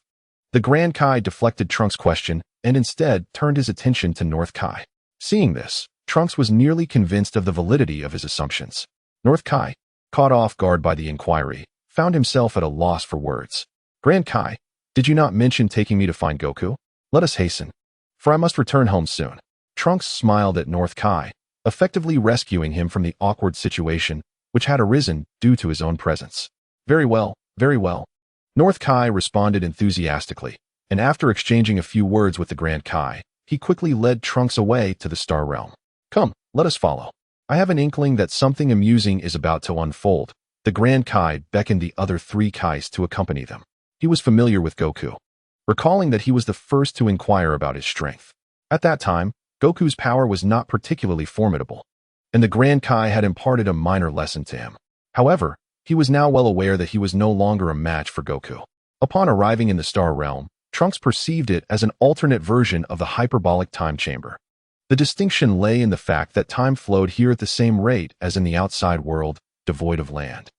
The Grand Kai deflected Trunks' question and instead turned his attention to North Kai. Seeing this, Trunks was nearly convinced of the validity of his assumptions. North Kai, caught off guard by the inquiry, found himself at a loss for words. Grand Kai, did you not mention taking me to find Goku? Let us hasten, for I must return home soon. Trunks smiled at North Kai, effectively rescuing him from the awkward situation which had arisen due to his own presence. Very well, very well. North Kai responded enthusiastically, and after exchanging a few words with the Grand Kai, he quickly led Trunks away to the Star Realm. Come, let us follow. I have an inkling that something amusing is about to unfold. The Grand Kai beckoned the other 3 Kais to accompany them. He was familiar with Goku, recalling that he was the first to inquire about his strength. At that time, Goku's power was not particularly formidable, and the Grand Kai had imparted a minor lesson to him. However, he was now well aware that he was no longer a match for Goku. Upon arriving in the Star Realm, Trunks perceived it as an alternate version of the hyperbolic time chamber. The distinction lay in the fact that time flowed here at the same rate as in the outside world, devoid of land,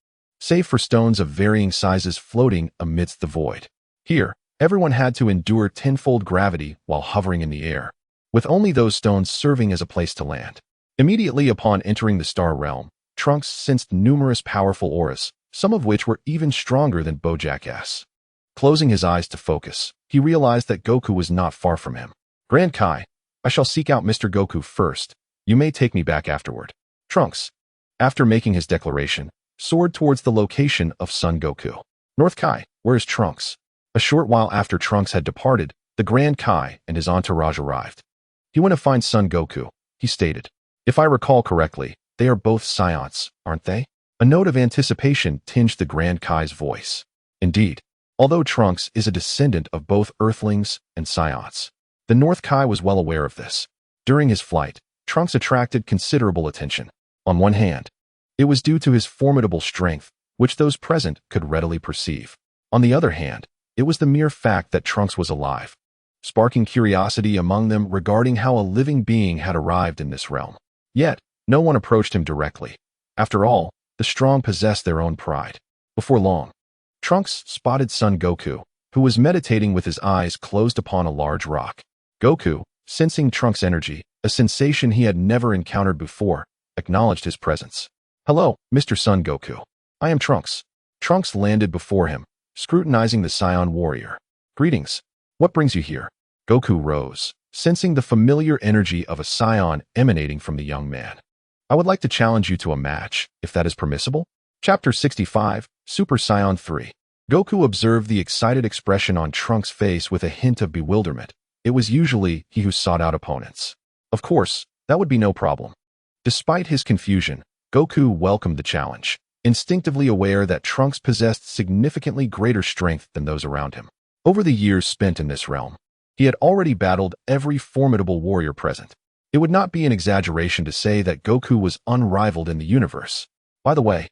save for stones of varying sizes floating amidst the void. Here, everyone had to endure tenfold gravity while hovering in the air, with only those stones serving as a place to land. Immediately upon entering the Star Realm, Trunks sensed numerous powerful auras, some of which were even stronger than Bojack's. Closing his eyes to focus, he realized that Goku was not far from him. Grand Kai, I shall seek out Mr. Goku first. You may take me back afterward. Trunks, after making his declaration, soared towards the location of Son Goku. North Kai, where is Trunks? A short while after Trunks had departed, the Grand Kai and his entourage arrived. He went to find Son Goku, he stated. If I recall correctly, they are both Saiyans, aren't they? A note of anticipation tinged the Grand Kai's voice. Indeed, although Trunks is a descendant of both Earthlings and Saiyans, the North Kai was well aware of this. During his flight, Trunks attracted considerable attention. On one hand, it was due to his formidable strength, which those present could readily perceive. On the other hand, it was the mere fact that Trunks was alive, sparking curiosity among them regarding how a living being had arrived in this realm. Yet, no one approached him directly. After all, the strong possess their own pride. Before long, Trunks spotted Son Goku, who was meditating with his eyes closed upon a large rock. Goku, sensing Trunks' energy, a sensation he had never encountered before, acknowledged his presence. Hello, Mr. Son Goku. I am Trunks. Trunks landed before him, scrutinizing the Saiyan warrior. Greetings. What brings you here? Goku rose, sensing the familiar energy of a Saiyan emanating from the young man. I would like to challenge you to a match, if that is permissible. Chapter 65, Super Saiyan 3. Goku observed the excited expression on Trunks' face with a hint of bewilderment. It was usually he who sought out opponents. Of course, that would be no problem. Despite his confusion, Goku welcomed the challenge, instinctively aware that Trunks possessed significantly greater strength than those around him. Over the years spent in this realm, he had already battled every formidable warrior present. It would not be an exaggeration to say that Goku was unrivaled in the universe. By the way,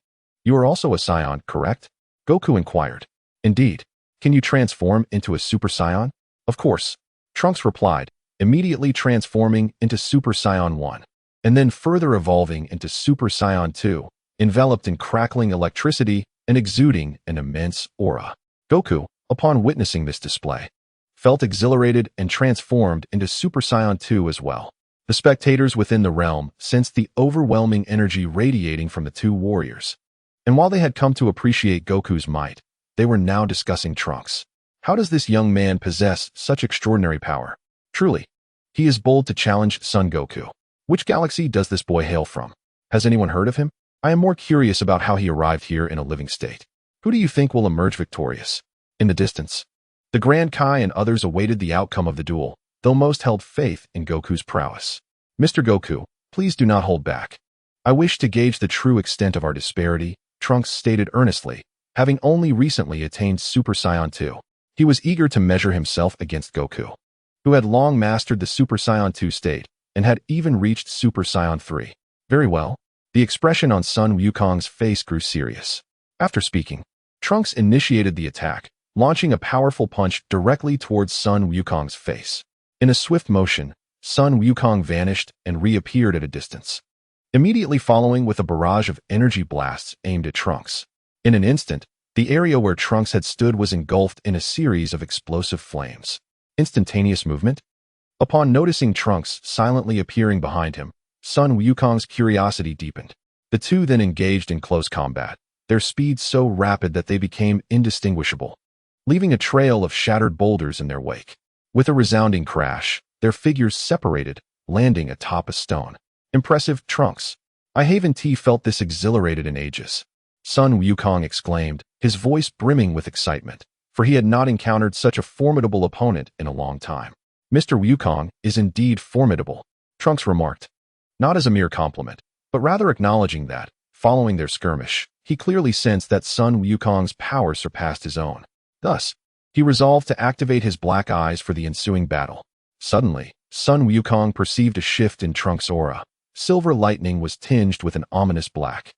you are also a Saiyan, correct? Goku inquired. Indeed. Can you transform into a Super Saiyan? Of course. Trunks replied, immediately transforming into Super Saiyan 1, and then further evolving into Super Saiyan 2, enveloped in crackling electricity and exuding an immense aura. Goku, upon witnessing this display, felt exhilarated and transformed into Super Saiyan 2 as well. The spectators within the realm sensed the overwhelming energy radiating from the two warriors. And while they had come to appreciate Goku's might, they were now discussing Trunks. How does this young man possess such extraordinary power? Truly, he is bold to challenge Son Goku. Which galaxy does this boy hail from? Has anyone heard of him? I am more curious about how he arrived here in a living state. Who do you think will emerge victorious? In the distance, the Grand Kai and others awaited the outcome of the duel, though most held faith in Goku's prowess. Mr. Goku, please do not hold back. I wish to gauge the true extent of our disparity, Trunks stated earnestly, having only recently attained Super Saiyan 2. He was eager to measure himself against Goku, who had long mastered the Super Saiyan 2 state and had even reached Super Saiyan 3. Very well. The expression on Sun Wukong's face grew serious. After speaking, Trunks initiated the attack, launching a powerful punch directly towards Sun Wukong's face. In a swift motion, Sun Wukong vanished and reappeared at a distance, immediately following with a barrage of energy blasts aimed at Trunks. In an instant, the area where Trunks had stood was engulfed in a series of explosive flames. Instantaneous movement? Upon noticing Trunks silently appearing behind him, Sun Wukong's curiosity deepened. The two then engaged in close combat, their speed so rapid that they became indistinguishable, leaving a trail of shattered boulders in their wake. With a resounding crash, their figures separated, landing atop a stone. Impressive, Trunks. I haven't felt this exhilarated in ages. Sun Wukong exclaimed, his voice brimming with excitement, for he had not encountered such a formidable opponent in a long time. Mr. Wukong is indeed formidable, Trunks remarked, not as a mere compliment, but rather acknowledging that, following their skirmish, he clearly sensed that Sun Wukong's power surpassed his own. Thus, he resolved to activate his black eyes for the ensuing battle. Suddenly, Sun Wukong perceived a shift in Trunks' aura. Silver lightning was tinged with an ominous black.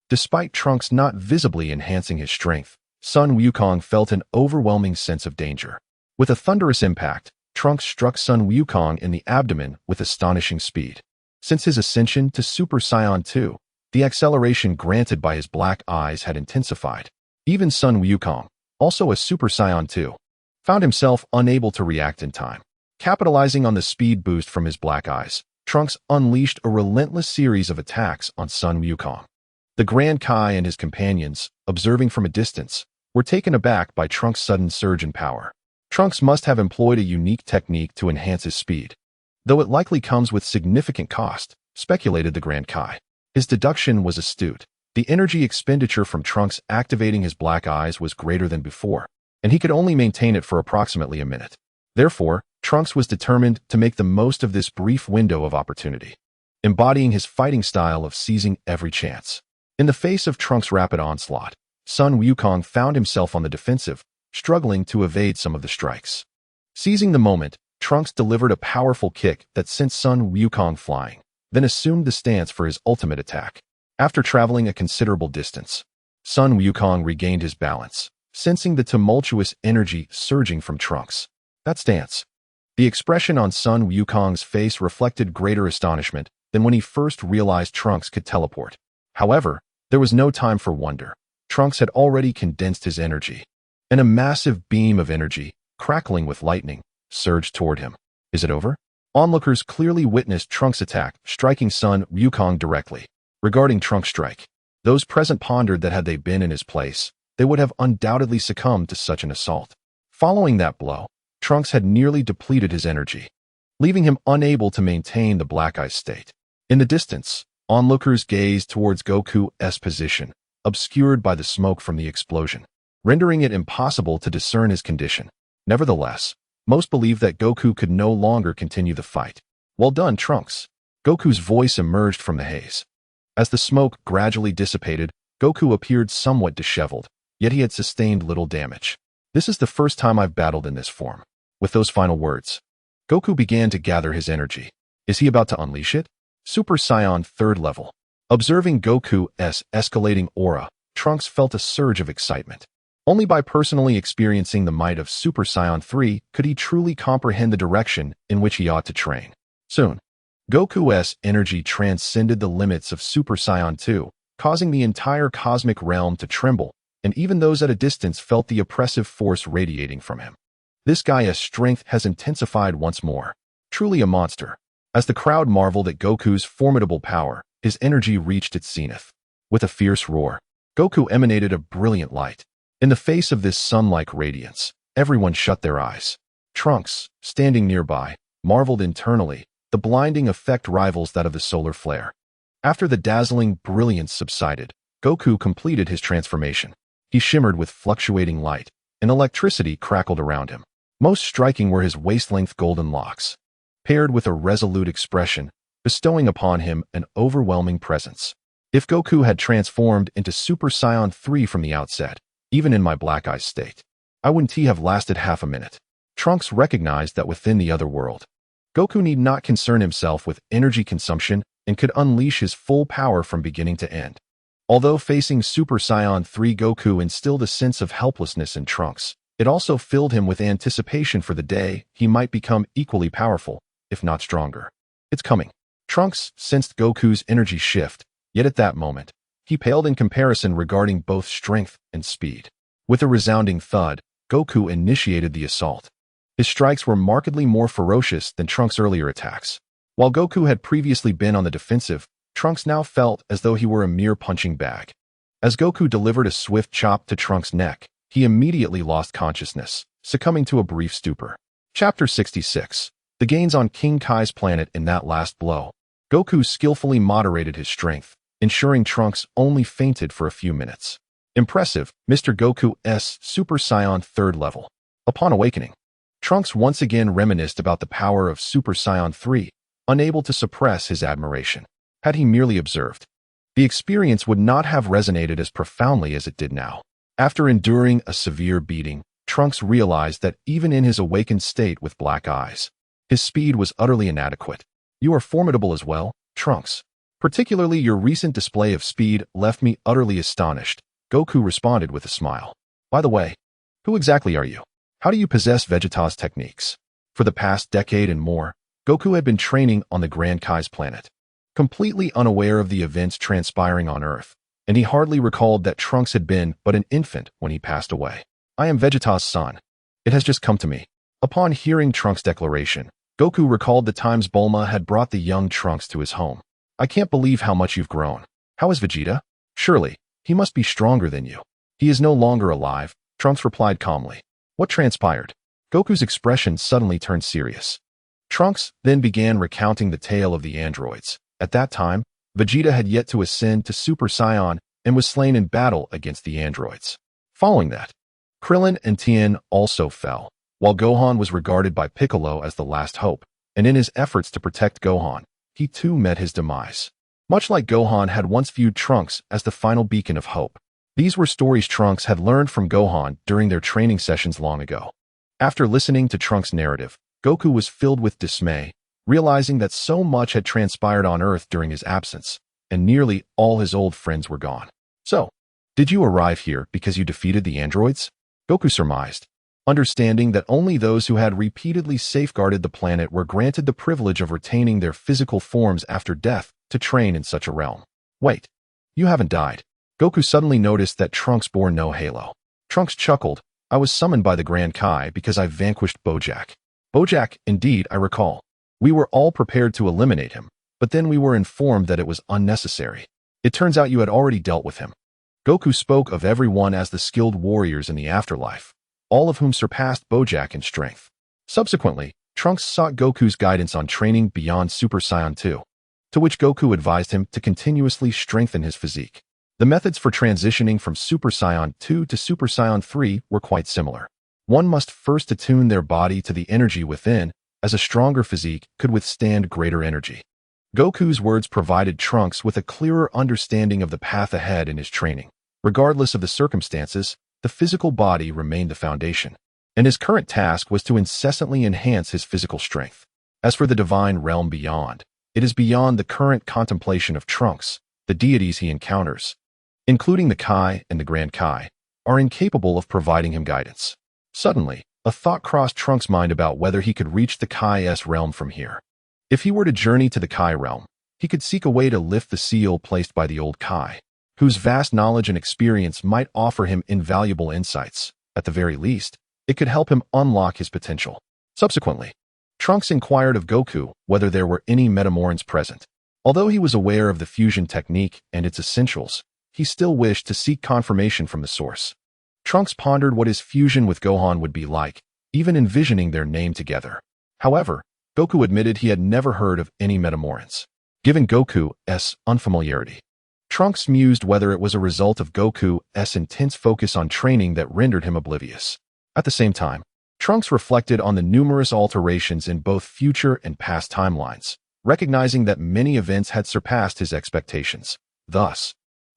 Despite Trunks not visibly enhancing his strength, Sun Wukong felt an overwhelming sense of danger. With a thunderous impact, Trunks struck Sun Wukong in the abdomen with astonishing speed. Since his ascension to Super Saiyan 2, the acceleration granted by his black eyes had intensified. Even Sun Wukong, also a Super Saiyan 2, found himself unable to react in time. Capitalizing on the speed boost from his black eyes, Trunks unleashed a relentless series of attacks on Sun Wukong. The Grand Kai and his companions, observing from a distance, were taken aback by Trunks' sudden surge in power. Trunks must have employed a unique technique to enhance his speed, though it likely comes with significant cost, speculated the Grand Kai. His deduction was astute. The energy expenditure from Trunks activating his black eyes was greater than before, and he could only maintain it for approximately a minute. Therefore, Trunks was determined to make the most of this brief window of opportunity, embodying his fighting style of seizing every chance. In the face of Trunks' rapid onslaught, Sun Wukong found himself on the defensive, struggling to evade some of the strikes. Seizing the moment, Trunks delivered a powerful kick that sent Sun Wukong flying, then assumed the stance for his ultimate attack. After traveling a considerable distance, Sun Wukong regained his balance, sensing the tumultuous energy surging from Trunks. That stance. The expression on Sun Wukong's face reflected greater astonishment than when he first realized Trunks could teleport. However, there was no time for wonder. Trunks had already condensed his energy, and a massive beam of energy, crackling with lightning, surged toward him. Is it over? Onlookers clearly witnessed Trunks' attack, striking Sun Wukong directly. Regarding Trunks' strike, those present pondered that had they been in his place, they would have undoubtedly succumbed to such an assault. Following that blow, Trunks had nearly depleted his energy, leaving him unable to maintain the black eye state. In the distance, onlookers gazed towards Goku's position, obscured by the smoke from the explosion, rendering it impossible to discern his condition. Nevertheless, most believed that Goku could no longer continue the fight. Well done, Trunks. Goku's voice emerged from the haze. As the smoke gradually dissipated, Goku appeared somewhat disheveled, yet he had sustained little damage. This is the first time I've battled in this form. With those final words, Goku began to gather his energy. Is he about to unleash it? Super Saiyan 3rd level. Observing Goku's escalating aura, Trunks felt a surge of excitement. Only by personally experiencing the might of Super Saiyan 3 could he truly comprehend the direction in which he ought to train. Soon, Goku's energy transcended the limits of Super Saiyan 2, causing the entire cosmic realm to tremble, and even those at a distance felt the oppressive force radiating from him. This guy's strength has intensified once more. Truly a monster. As the crowd marveled at Goku's formidable power, his energy reached its zenith. With a fierce roar, Goku emanated a brilliant light. In the face of this sun-like radiance, everyone shut their eyes. Trunks, standing nearby, marveled internally. The blinding effect rivals that of the solar flare. After the dazzling brilliance subsided, Goku completed his transformation. He shimmered with fluctuating light, and electricity crackled around him. Most striking were his waist-length golden locks, paired with a resolute expression, bestowing upon him an overwhelming presence. If Goku had transformed into Super Saiyan 3 from the outset, even in my black-eyed state, I wouldn't have lasted half a minute. Trunks recognized that within the other world, Goku need not concern himself with energy consumption and could unleash his full power from beginning to end. Although facing Super Saiyan 3 Goku instilled a sense of helplessness in Trunks, it also filled him with anticipation for the day he might become equally powerful, if not stronger. It's coming. Trunks sensed Goku's energy shift, yet at that moment, he paled in comparison regarding both strength and speed. With a resounding thud, Goku initiated the assault. His strikes were markedly more ferocious than Trunks' earlier attacks. While Goku had previously been on the defensive, Trunks now felt as though he were a mere punching bag. As Goku delivered a swift chop to Trunks' neck, he immediately lost consciousness, succumbing to a brief stupor. Chapter 66. The gains on King Kai's planet in that last blow. Goku skillfully moderated his strength, ensuring Trunks only fainted for a few minutes. Impressive, Mr. Goku's Super Saiyan 3rd level. Upon awakening, Trunks once again reminisced about the power of Super Saiyan 3, unable to suppress his admiration. Had he merely observed, the experience would not have resonated as profoundly as it did now. After enduring a severe beating, Trunks realized that even in his awakened state with black eyes, his speed was utterly inadequate. You are formidable as well, Trunks. Particularly your recent display of speed left me utterly astonished, Goku responded with a smile. By the way, who exactly are you? How do you possess Vegeta's techniques? For the past decade and more, Goku had been training on the Grand Kai's planet, completely unaware of the events transpiring on Earth, and he hardly recalled that Trunks had been but an infant when he passed away. I am Vegeta's son. It has just come to me. Upon hearing Trunks' declaration, Goku recalled the times Bulma had brought the young Trunks to his home. I can't believe how much you've grown. How is Vegeta? Surely, he must be stronger than you. He is no longer alive, Trunks replied calmly. What transpired? Goku's expression suddenly turned serious. Trunks then began recounting the tale of the androids. At that time, Vegeta had yet to ascend to Super Saiyan and was slain in battle against the androids. Following that, Krillin and Tien also fell, while Gohan was regarded by Piccolo as the last hope, and in his efforts to protect Gohan, he too met his demise. Much like Gohan had once viewed Trunks as the final beacon of hope, these were stories Trunks had learned from Gohan during their training sessions long ago. After listening to Trunks' narrative, Goku was filled with dismay, realizing that so much had transpired on Earth during his absence, and nearly all his old friends were gone. So, did you arrive here because you defeated the androids? Goku surmised, understanding that only those who had repeatedly safeguarded the planet were granted the privilege of retaining their physical forms after death to train in such a realm. Wait, you haven't died. Goku suddenly noticed that Trunks bore no halo. Trunks chuckled. I was summoned by the Grand Kai because I vanquished Bojack. Bojack, indeed, I recall. We were all prepared to eliminate him, but then we were informed that it was unnecessary. It turns out you had already dealt with him. Goku spoke of everyone as the skilled warriors in the afterlife, all of whom surpassed Bojack in strength. Subsequently, Trunks sought Goku's guidance on training beyond Super Saiyan 2, to which Goku advised him to continuously strengthen his physique. The methods for transitioning from Super Saiyan 2 to Super Saiyan 3 were quite similar. One must first attune their body to the energy within, as a stronger physique could withstand greater energy. Goku's words provided Trunks with a clearer understanding of the path ahead in his training. Regardless of the circumstances, the physical body remained the foundation, and his current task was to incessantly enhance his physical strength. As for the divine realm beyond, it is beyond the current contemplation of Trunks. The deities he encounters, including the Kai and the Grand Kai, are incapable of providing him guidance. Suddenly, a thought crossed Trunks' mind about whether he could reach the Kai's realm from here. If he were to journey to the Kai realm, he could seek a way to lift the seal placed by the old Kai, whose vast knowledge and experience might offer him invaluable insights. At the very least, it could help him unlock his potential. Subsequently, Trunks inquired of Goku whether there were any Metamorans present. Although he was aware of the fusion technique and its essentials, he still wished to seek confirmation from the source. Trunks pondered what his fusion with Gohan would be like, even envisioning their name together. However, Goku admitted he had never heard of any Metamorans, giving Goku's unfamiliarity. Trunks mused whether it was a result of Goku's intense focus on training that rendered him oblivious. At the same time, Trunks reflected on the numerous alterations in both future and past timelines, recognizing that many events had surpassed his expectations. Thus,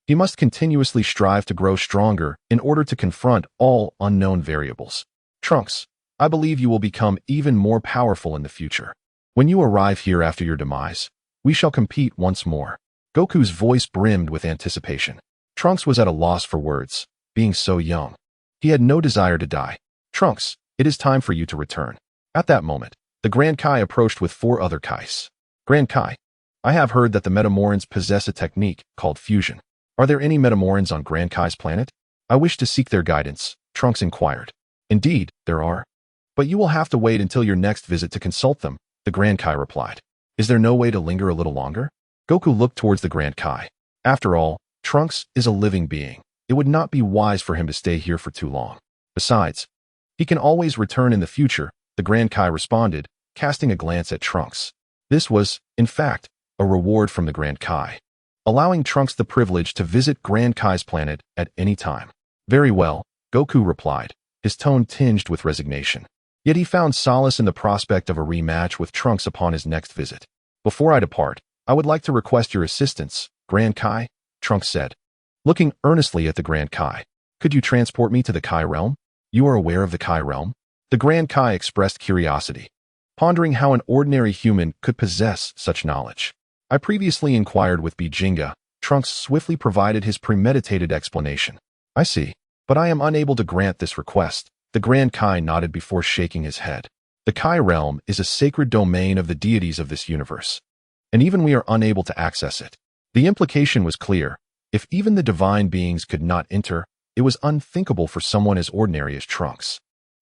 he must continuously strive to grow stronger in order to confront all unknown variables. Trunks, I believe you will become even more powerful in the future. When you arrive here after your demise, we shall compete once more. Goku's voice brimmed with anticipation. Trunks was at a loss for words, being so young. He had no desire to die. Trunks, it is time for you to return. At that moment, the Grand Kai approached with 4 other Kais. Grand Kai, I have heard that the Metamorans possess a technique called fusion. Are there any Metamorans on Grand Kai's planet? I wish to seek their guidance, Trunks inquired. Indeed, there are. But you will have to wait until your next visit to consult them, the Grand Kai replied. Is there no way to linger a little longer? Goku looked towards the Grand Kai. After all, Trunks is a living being. It would not be wise for him to stay here for too long. Besides, he can always return in the future, the Grand Kai responded, casting a glance at Trunks. This was, in fact, a reward from the Grand Kai, allowing Trunks the privilege to visit Grand Kai's planet at any time. Very well, Goku replied, his tone tinged with resignation. Yet he found solace in the prospect of a rematch with Trunks upon his next visit. Before I depart, I would like to request your assistance, Grand Kai, Trunks said, looking earnestly at the Grand Kai. Could you transport me to the Kai realm? You are aware of the Kai realm? The Grand Kai expressed curiosity, pondering how an ordinary human could possess such knowledge. I previously inquired with Bijinga. Trunks swiftly provided his premeditated explanation. I see, but I am unable to grant this request. The Grand Kai nodded before shaking his head. The Kai realm is a sacred domain of the deities of this universe, and even we are unable to access it. The implication was clear. If even the divine beings could not enter, it was unthinkable for someone as ordinary as Trunks.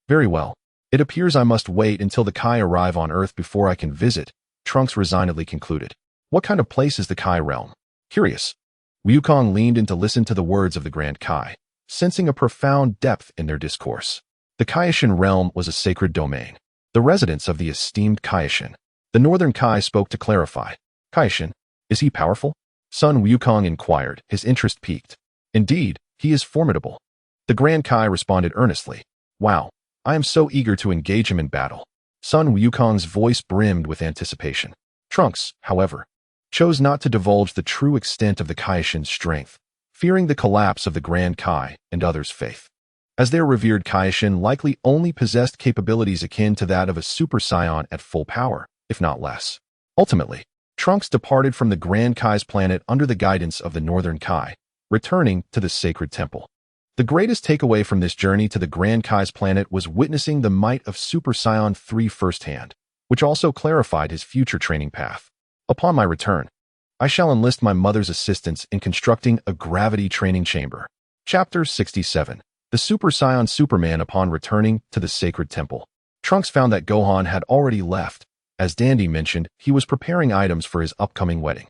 Very well. It appears I must wait until the Kai arrive on Earth before I can visit, Trunks resignedly concluded. What kind of place is the Kai realm? Curious. Wukong leaned in to listen to the words of the Grand Kai, sensing a profound depth in their discourse. The Kaioshin realm was a sacred domain, the residence of the esteemed Kaioshin. The Northern Kai spoke to clarify. Kaioshin, is he powerful? Son Wukong inquired, his interest piqued. Indeed, he is formidable. The Grand Kai responded earnestly. Wow, I am so eager to engage him in battle. Son Wukong's voice brimmed with anticipation. Trunks, however, chose not to divulge the true extent of the Kaioshin's strength, fearing the collapse of the Grand Kai and others' faith, as their revered Kaioshin likely only possessed capabilities akin to that of a Super Saiyan at full power, if not less. Ultimately, Trunks departed from the Grand Kai's planet under the guidance of the Northern Kai, returning to the sacred temple. The greatest takeaway from this journey to the Grand Kai's planet was witnessing the might of Super Saiyan 3 firsthand, which also clarified his future training path. Upon my return, I shall enlist my mother's assistance in constructing a gravity training chamber. Chapter 67. The Super Saiyan Superman upon returning to the sacred temple. Trunks found that Gohan had already left. As Dandy mentioned, he was preparing items for his upcoming wedding.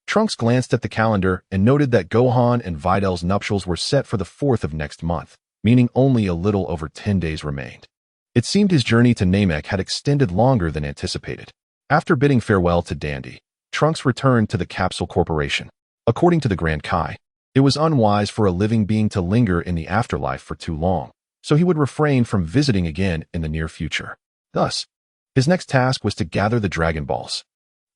Trunks glanced at the calendar and noted that Gohan and Vidal's nuptials were set for the 4th of next month, meaning only a little over 10 days remained. It seemed his journey to Namek had extended longer than anticipated. After bidding farewell to Dandy, Trunks returned to the Capsule Corporation. According to the Grand Kai, it was unwise for a living being to linger in the afterlife for too long, so he would refrain from visiting again in the near future. Thus, his next task was to gather the Dragon Balls.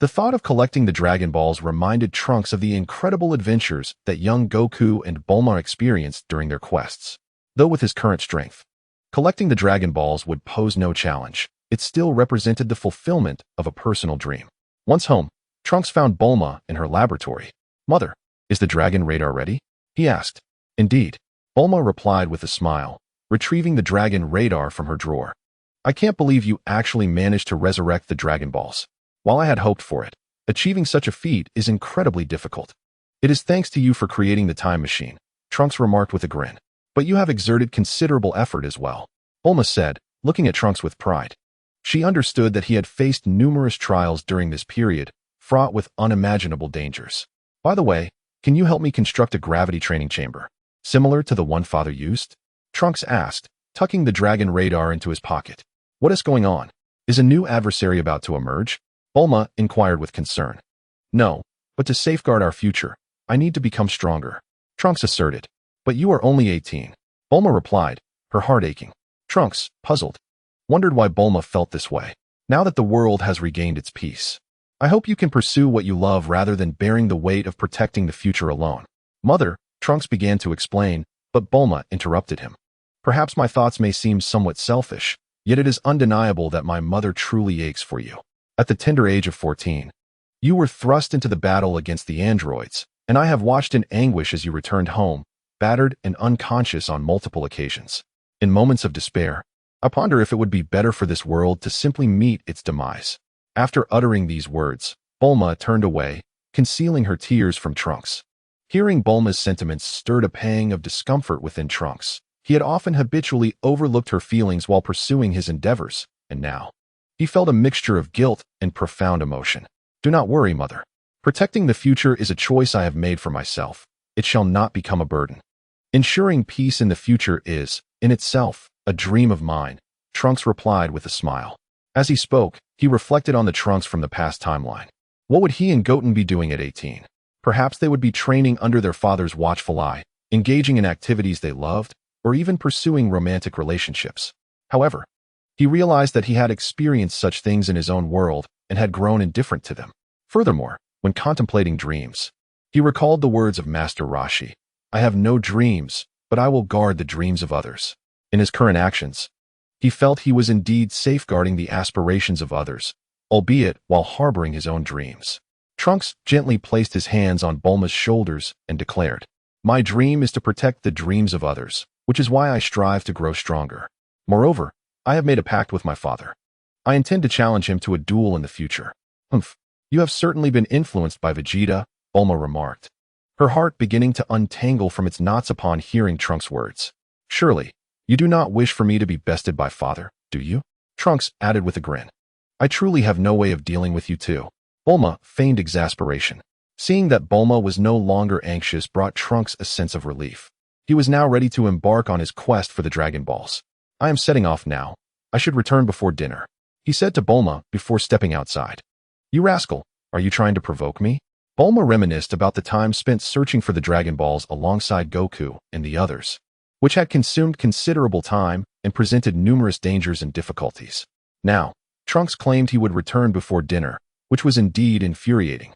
The thought of collecting the Dragon Balls reminded Trunks of the incredible adventures that young Goku and Bulma experienced during their quests. Though with his current strength, collecting the Dragon Balls would pose no challenge. It still represented the fulfillment of a personal dream. Once home, Trunks found Bulma in her laboratory. Mother, is the Dragon Radar ready? He asked. Indeed, Bulma replied with a smile, retrieving the Dragon Radar from her drawer. I can't believe you actually managed to resurrect the Dragon Balls. While I had hoped for it, achieving such a feat is incredibly difficult. It is thanks to you for creating the time machine, Trunks remarked with a grin. But you have exerted considerable effort as well, Bulma said, looking at Trunks with pride. She understood that he had faced numerous trials during this period, fraught with unimaginable dangers. By the way, can you help me construct a gravity training chamber, similar to the one father used? Trunks asked, tucking the dragon radar into his pocket. What is going on? Is a new adversary about to emerge? Bulma inquired with concern. No, but to safeguard our future, I need to become stronger, Trunks asserted. But you are only 18. Bulma replied, her heart aching. Trunks, puzzled, wondered why Bulma felt this way. Now that the world has regained its peace, I hope you can pursue what you love rather than bearing the weight of protecting the future alone. Mother, Trunks began to explain, but Bulma interrupted him. Perhaps my thoughts may seem somewhat selfish, yet it is undeniable that my mother truly aches for you. At the tender age of 14, you were thrust into the battle against the androids, and I have watched in anguish as you returned home, battered and unconscious on multiple occasions. In moments of despair, I ponder if it would be better for this world to simply meet its demise. After uttering these words, Bulma turned away, concealing her tears from Trunks. Hearing Bulma's sentiments stirred a pang of discomfort within Trunks. He had often habitually overlooked her feelings while pursuing his endeavors, and now he felt a mixture of guilt and profound emotion. Do not worry, mother. Protecting the future is a choice I have made for myself. It shall not become a burden. Ensuring peace in the future is, in itself, a dream of mine, Trunks replied with a smile. As he spoke, he reflected on the Trunks from the past timeline. What would he and Goten be doing at 18? Perhaps they would be training under their father's watchful eye, engaging in activities they loved, or even pursuing romantic relationships. However, he realized that he had experienced such things in his own world and had grown indifferent to them. Furthermore, when contemplating dreams, he recalled the words of Master Roshi, I have no dreams, but I will guard the dreams of others. In his current actions, he felt he was indeed safeguarding the aspirations of others, albeit while harboring his own dreams. Trunks gently placed his hands on Bulma's shoulders and declared, my dream is to protect the dreams of others, which is why I strive to grow stronger. Moreover, I have made a pact with my father. I intend to challenge him to a duel in the future. Humph, you have certainly been influenced by Vegeta, Bulma remarked, her heart beginning to untangle from its knots upon hearing Trunks' words. Surely, you do not wish for me to be bested by father, do you? Trunks added with a grin. I truly have no way of dealing with you too. Bulma feigned exasperation. Seeing that Bulma was no longer anxious brought Trunks a sense of relief. He was now ready to embark on his quest for the Dragon Balls. I am setting off now. I should return before dinner, he said to Bulma before stepping outside. You rascal, are you trying to provoke me? Bulma reminisced about the time spent searching for the Dragon Balls alongside Goku and the others, which had consumed considerable time and presented numerous dangers and difficulties. Now, Trunks claimed he would return before dinner, which was indeed infuriating.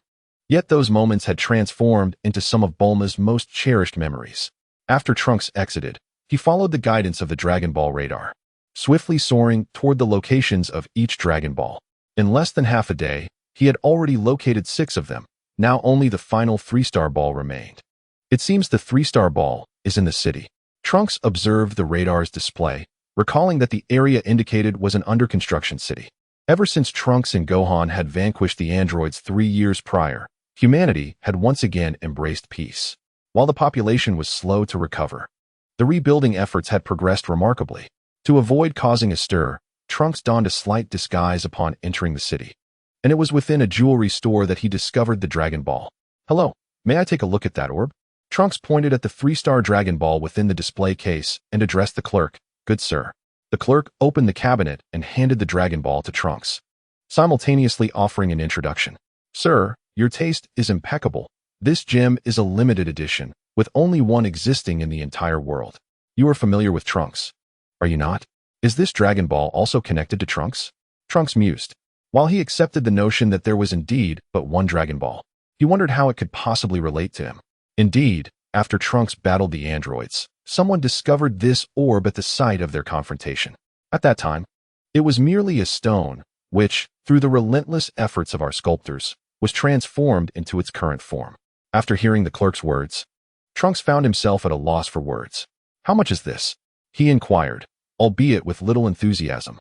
Yet those moments had transformed into some of Bulma's most cherished memories. After Trunks exited, he followed the guidance of the Dragon Ball radar, swiftly soaring toward the locations of each Dragon Ball. In less than half a day, he had already located 6 of them. Now only the final 3-star ball remained. It seems the 3-star ball is in the city. Trunks observed the radar's display, recalling that the area indicated was an under-construction city. Ever since Trunks and Gohan had vanquished the androids 3 years prior, humanity had once again embraced peace. While the population was slow to recover, the rebuilding efforts had progressed remarkably. To avoid causing a stir, Trunks donned a slight disguise upon entering the city, and it was within a jewelry store that he discovered the Dragon Ball. Hello, may I take a look at that orb? Trunks pointed at the 3-star Dragon Ball within the display case and addressed the clerk. Good sir. The clerk opened the cabinet and handed the Dragon Ball to Trunks, simultaneously offering an introduction. Sir, your taste is impeccable. This gem is a limited edition, with only one existing in the entire world. You are familiar with Trunks, are you not? Is this Dragon Ball also connected to Trunks? Trunks mused. While he accepted the notion that there was indeed but one Dragon Ball, he wondered how it could possibly relate to him. Indeed, after Trunks battled the androids, someone discovered this orb at the site of their confrontation. At that time, it was merely a stone, which, through the relentless efforts of our sculptors, was transformed into its current form. After hearing the clerk's words, Trunks found himself at a loss for words. How much is this? He inquired, albeit with little enthusiasm,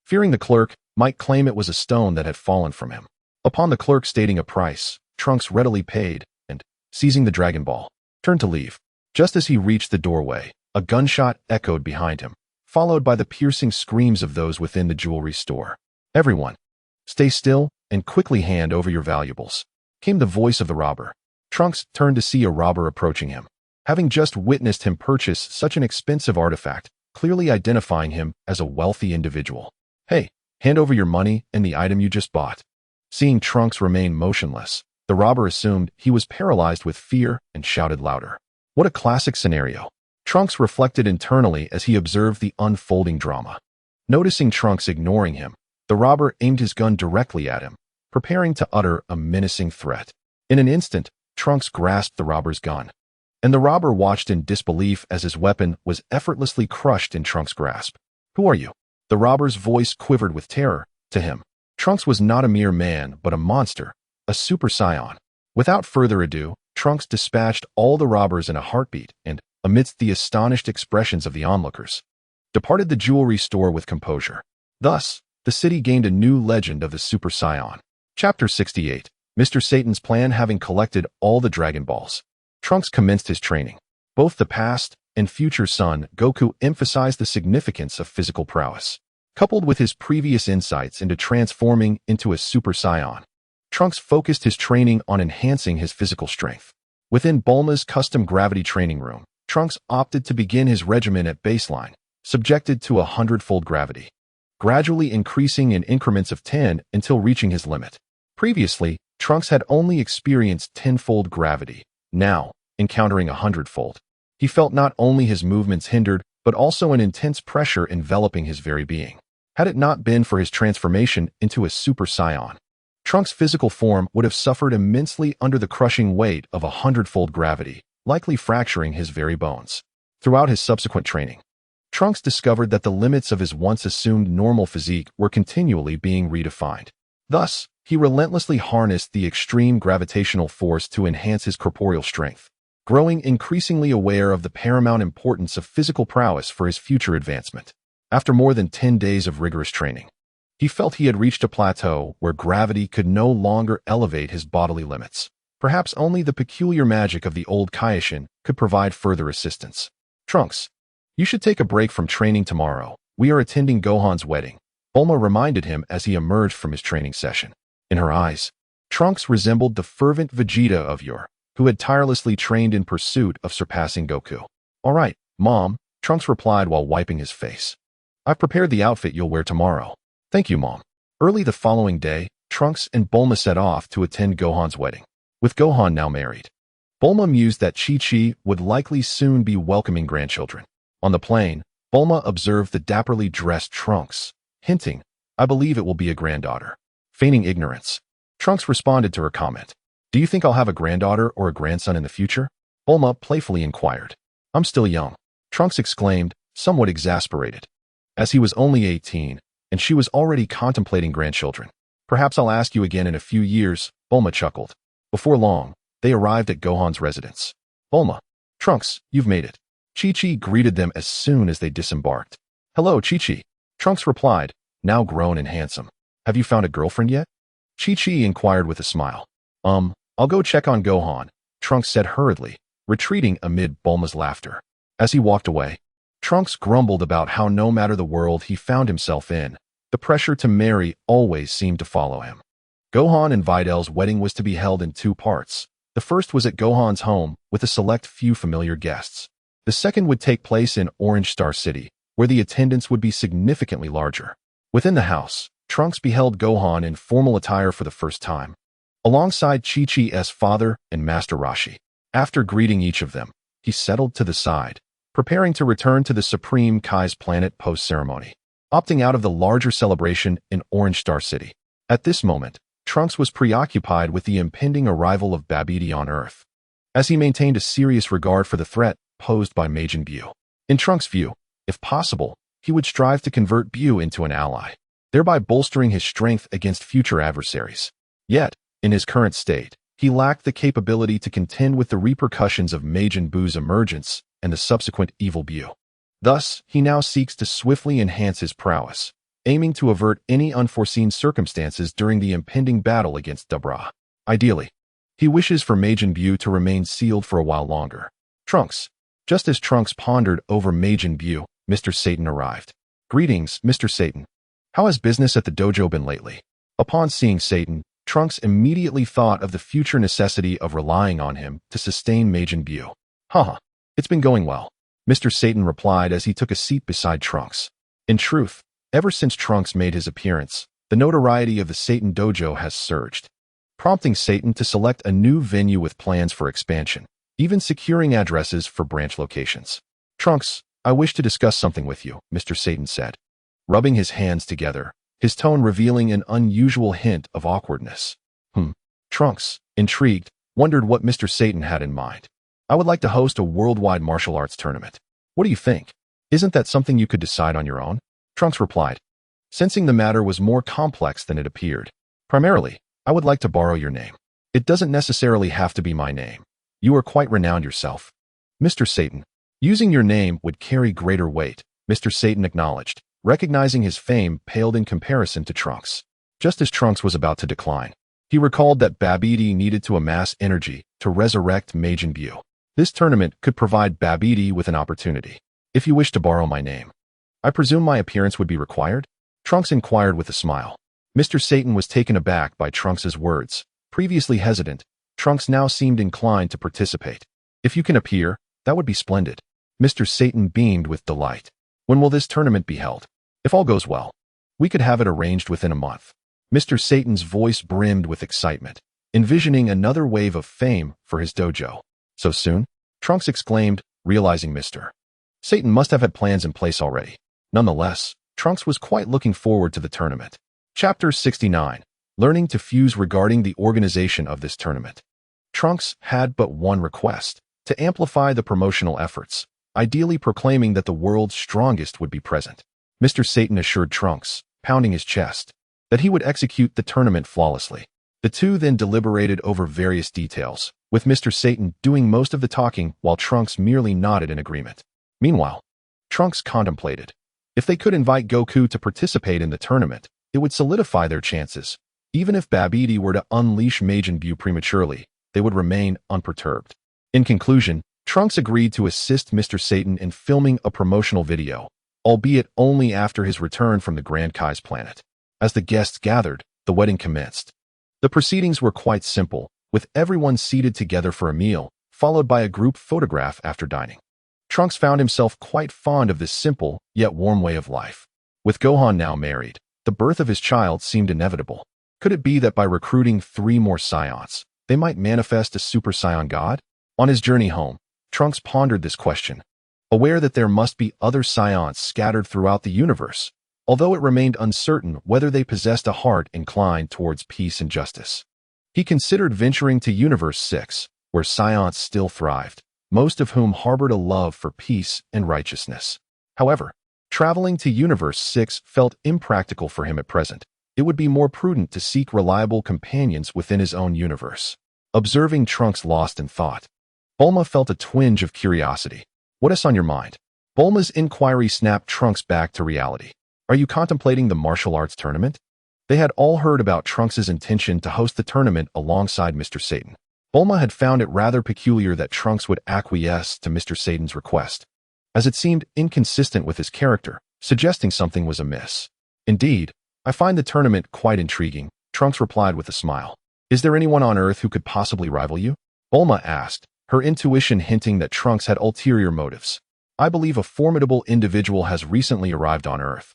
fearing the clerk might claim it was a stone that had fallen from him. Upon the clerk stating a price, Trunks readily paid, and, seizing the Dragon Ball, turned to leave. Just as he reached the doorway, a gunshot echoed behind him, followed by the piercing screams of those within the jewelry store. Everyone, stay still and quickly hand over your valuables, came the voice of the robber. Trunks turned to see a robber approaching him, having just witnessed him purchase such an expensive artifact, clearly identifying him as a wealthy individual. Hey, hand over your money and the item you just bought. Seeing Trunks remain motionless, the robber assumed he was paralyzed with fear and shouted louder. What a classic scenario. Trunks reflected internally as he observed the unfolding drama. Noticing Trunks ignoring him, the robber aimed his gun directly at him, preparing to utter a menacing threat. In an instant, Trunks grasped the robber's gun, and the robber watched in disbelief as his weapon was effortlessly crushed in Trunks' grasp. Who are you? The robber's voice quivered with terror. To him, Trunks was not a mere man, but a monster, a Super Saiyan. Without further ado, Trunks dispatched all the robbers in a heartbeat and, amidst the astonished expressions of the onlookers, departed the jewelry store with composure. Thus, the city gained a new legend of the Super Saiyan. Chapter 68. Mr. Satan's plan. Having collected all the Dragon Balls, Trunks commenced his training. Both the past and future Son Goku emphasized the significance of physical prowess. Coupled with his previous insights into transforming into a Super Saiyan, Trunks focused his training on enhancing his physical strength. Within Bulma's custom gravity training room, Trunks opted to begin his regimen at baseline, subjected to 100-fold gravity, gradually increasing in increments of 10 until reaching his limit. Previously, Trunks had only experienced 10-fold gravity. Now, encountering 100-fold, he felt not only his movements hindered, but also an intense pressure enveloping his very being. Had it not been for his transformation into a Super Saiyan, Trunks' physical form would have suffered immensely under the crushing weight of 100-fold gravity, likely fracturing his very bones. Throughout his subsequent training, Trunks discovered that the limits of his once assumed normal physique were continually being redefined. Thus, he relentlessly harnessed the extreme gravitational force to enhance his corporeal strength, growing increasingly aware of the paramount importance of physical prowess for his future advancement. After more than 10 days of rigorous training, he felt he had reached a plateau where gravity could no longer elevate his bodily limits. Perhaps only the peculiar magic of the old Kaioshin could provide further assistance. Trunks, you should take a break from training tomorrow. We are attending Gohan's wedding, Bulma reminded him as he emerged from his training session. In her eyes, Trunks resembled the fervent Vegeta of yore, who had tirelessly trained in pursuit of surpassing Goku. All right, Mom, Trunks replied while wiping his face. I've prepared the outfit you'll wear tomorrow. Thank you, Mom. Early the following day, Trunks and Bulma set off to attend Gohan's wedding. With Gohan now married, Bulma mused that Chi-Chi would likely soon be welcoming grandchildren. On the plane, Bulma observed the dapperly dressed Trunks, hinting, I believe it will be a granddaughter. Feigning ignorance, Trunks responded to her comment. Do you think I'll have a granddaughter or a grandson in the future? Bulma playfully inquired. I'm still young, Trunks exclaimed, somewhat exasperated, as he was only 18, and she was already contemplating grandchildren. Perhaps I'll ask you again in a few years, Bulma chuckled. Before long, they arrived at Gohan's residence. Bulma, Trunks, you've made it. Chi-Chi greeted them as soon as they disembarked. Hello, Chi-Chi, Trunks replied, now grown and handsome. Have you found a girlfriend yet? Chi-Chi inquired with a smile. I'll go check on Gohan, Trunks said hurriedly, retreating amid Bulma's laughter. As he walked away, Trunks grumbled about how no matter the world he found himself in, the pressure to marry always seemed to follow him. Gohan and Vidal's wedding was to be held in 2 parts. The first was at Gohan's home, with a select few familiar guests. The second would take place in Orange Star City, where the attendance would be significantly larger. Within the house, Trunks beheld Gohan in formal attire for the first time, alongside Chi-Chi's father and Master Roshi. After greeting each of them, he settled to the side, preparing to return to the Supreme Kai's planet post-ceremony, opting out of the larger celebration in Orange Star City. At this moment, Trunks was preoccupied with the impending arrival of Babidi on Earth, as he maintained a serious regard for the threat posed by Majin Buu. In Trunks' view, if possible, he would strive to convert Buu into an ally, thereby bolstering his strength against future adversaries. Yet, in his current state, he lacked the capability to contend with the repercussions of Majin Buu's emergence and the subsequent evil Buu. Thus, he now seeks to swiftly enhance his prowess, aiming to avert any unforeseen circumstances during the impending battle against Dabra. Ideally, he wishes for Majin Buu to remain sealed for a while longer. Trunks. Just as Trunks pondered over Majin Buu, Mr. Satan arrived. Greetings, Mr. Satan, How has business at the dojo been lately? Upon seeing Satan, Trunks immediately thought of the future necessity of relying on him to sustain Majin Buu. Haha, it's been going well, Mr. Satan replied as he took a seat beside Trunks. In truth, ever since Trunks made his appearance, the notoriety of the Satan dojo has surged, prompting Satan to select a new venue with plans for expansion, even securing addresses for branch locations. Trunks, I wish to discuss something with you, Mr. Satan said, rubbing his hands together, his tone revealing an unusual hint of awkwardness. Trunks, intrigued, wondered what Mr. Satan had in mind. I would like to host a worldwide martial arts tournament. What do you think? Isn't that something you could decide on your own? Trunks replied, sensing the matter was more complex than it appeared. Primarily, I would like to borrow your name. It doesn't necessarily have to be my name. You are quite renowned yourself. Mr. Satan, using your name would carry greater weight, Mr. Satan acknowledged, recognizing his fame paled in comparison to Trunks. Just as Trunks was about to decline, he recalled that Babidi needed to amass energy to resurrect Majin Buu. This tournament could provide Babidi with an opportunity. If you wish to borrow my name, I presume my appearance would be required? Trunks inquired with a smile. Mr. Satan was taken aback by Trunks's words. Previously hesitant, Trunks now seemed inclined to participate. If you can appear, that would be splendid. Mr. Satan beamed with delight. When will this tournament be held? If all goes well, we could have it arranged within a month. Mr. Satan's voice brimmed with excitement, envisioning another wave of fame for his dojo. So soon? Trunks exclaimed, realizing Mr. Satan must have had plans in place already. Nonetheless, Trunks was quite looking forward to the tournament. Chapter 69. Learning to fuse regarding the organization of this tournament. Trunks had but one request, to amplify the promotional efforts, ideally proclaiming that the world's strongest would be present. Mr. Satan assured Trunks, pounding his chest, that he would execute the tournament flawlessly. The two then deliberated over various details, with Mr. Satan doing most of the talking while Trunks merely nodded in agreement. Meanwhile, Trunks contemplated. If they could invite Goku to participate in the tournament, it would solidify their chances. Even if Babidi were to unleash Majin Buu prematurely, they would remain unperturbed. In conclusion, Trunks agreed to assist Mr. Satan in filming a promotional video, albeit only after his return from the Grand Kai's planet. As the guests gathered, the wedding commenced. The proceedings were quite simple, with everyone seated together for a meal, followed by a group photograph after dining. Trunks found himself quite fond of this simple, yet warm way of life. With Gohan now married, the birth of his child seemed inevitable. Could it be that by recruiting 3 more Saiyans, they might manifest a Super Saiyan God? On his journey home, Trunks pondered this question, aware that there must be other Saiyans scattered throughout the universe, although it remained uncertain whether they possessed a heart inclined towards peace and justice. He considered venturing to Universe 6, where Saiyans still thrived, most of whom harbored a love for peace and righteousness. However, traveling to Universe 6 felt impractical for him at present. It would be more prudent to seek reliable companions within his own universe. Observing Trunks lost in thought, Bulma felt a twinge of curiosity. What is on your mind? Bulma's inquiry snapped Trunks back to reality. Are you contemplating the martial arts tournament? They had all heard about Trunks' intention to host the tournament alongside Mr. Satan. Bulma had found it rather peculiar that Trunks would acquiesce to Mr. Satan's request, as it seemed inconsistent with his character, suggesting something was amiss. Indeed, I find the tournament quite intriguing, Trunks replied with a smile. Is there anyone on Earth who could possibly rival you? Bulma asked, her intuition hinting that Trunks had ulterior motives. I believe a formidable individual has recently arrived on Earth,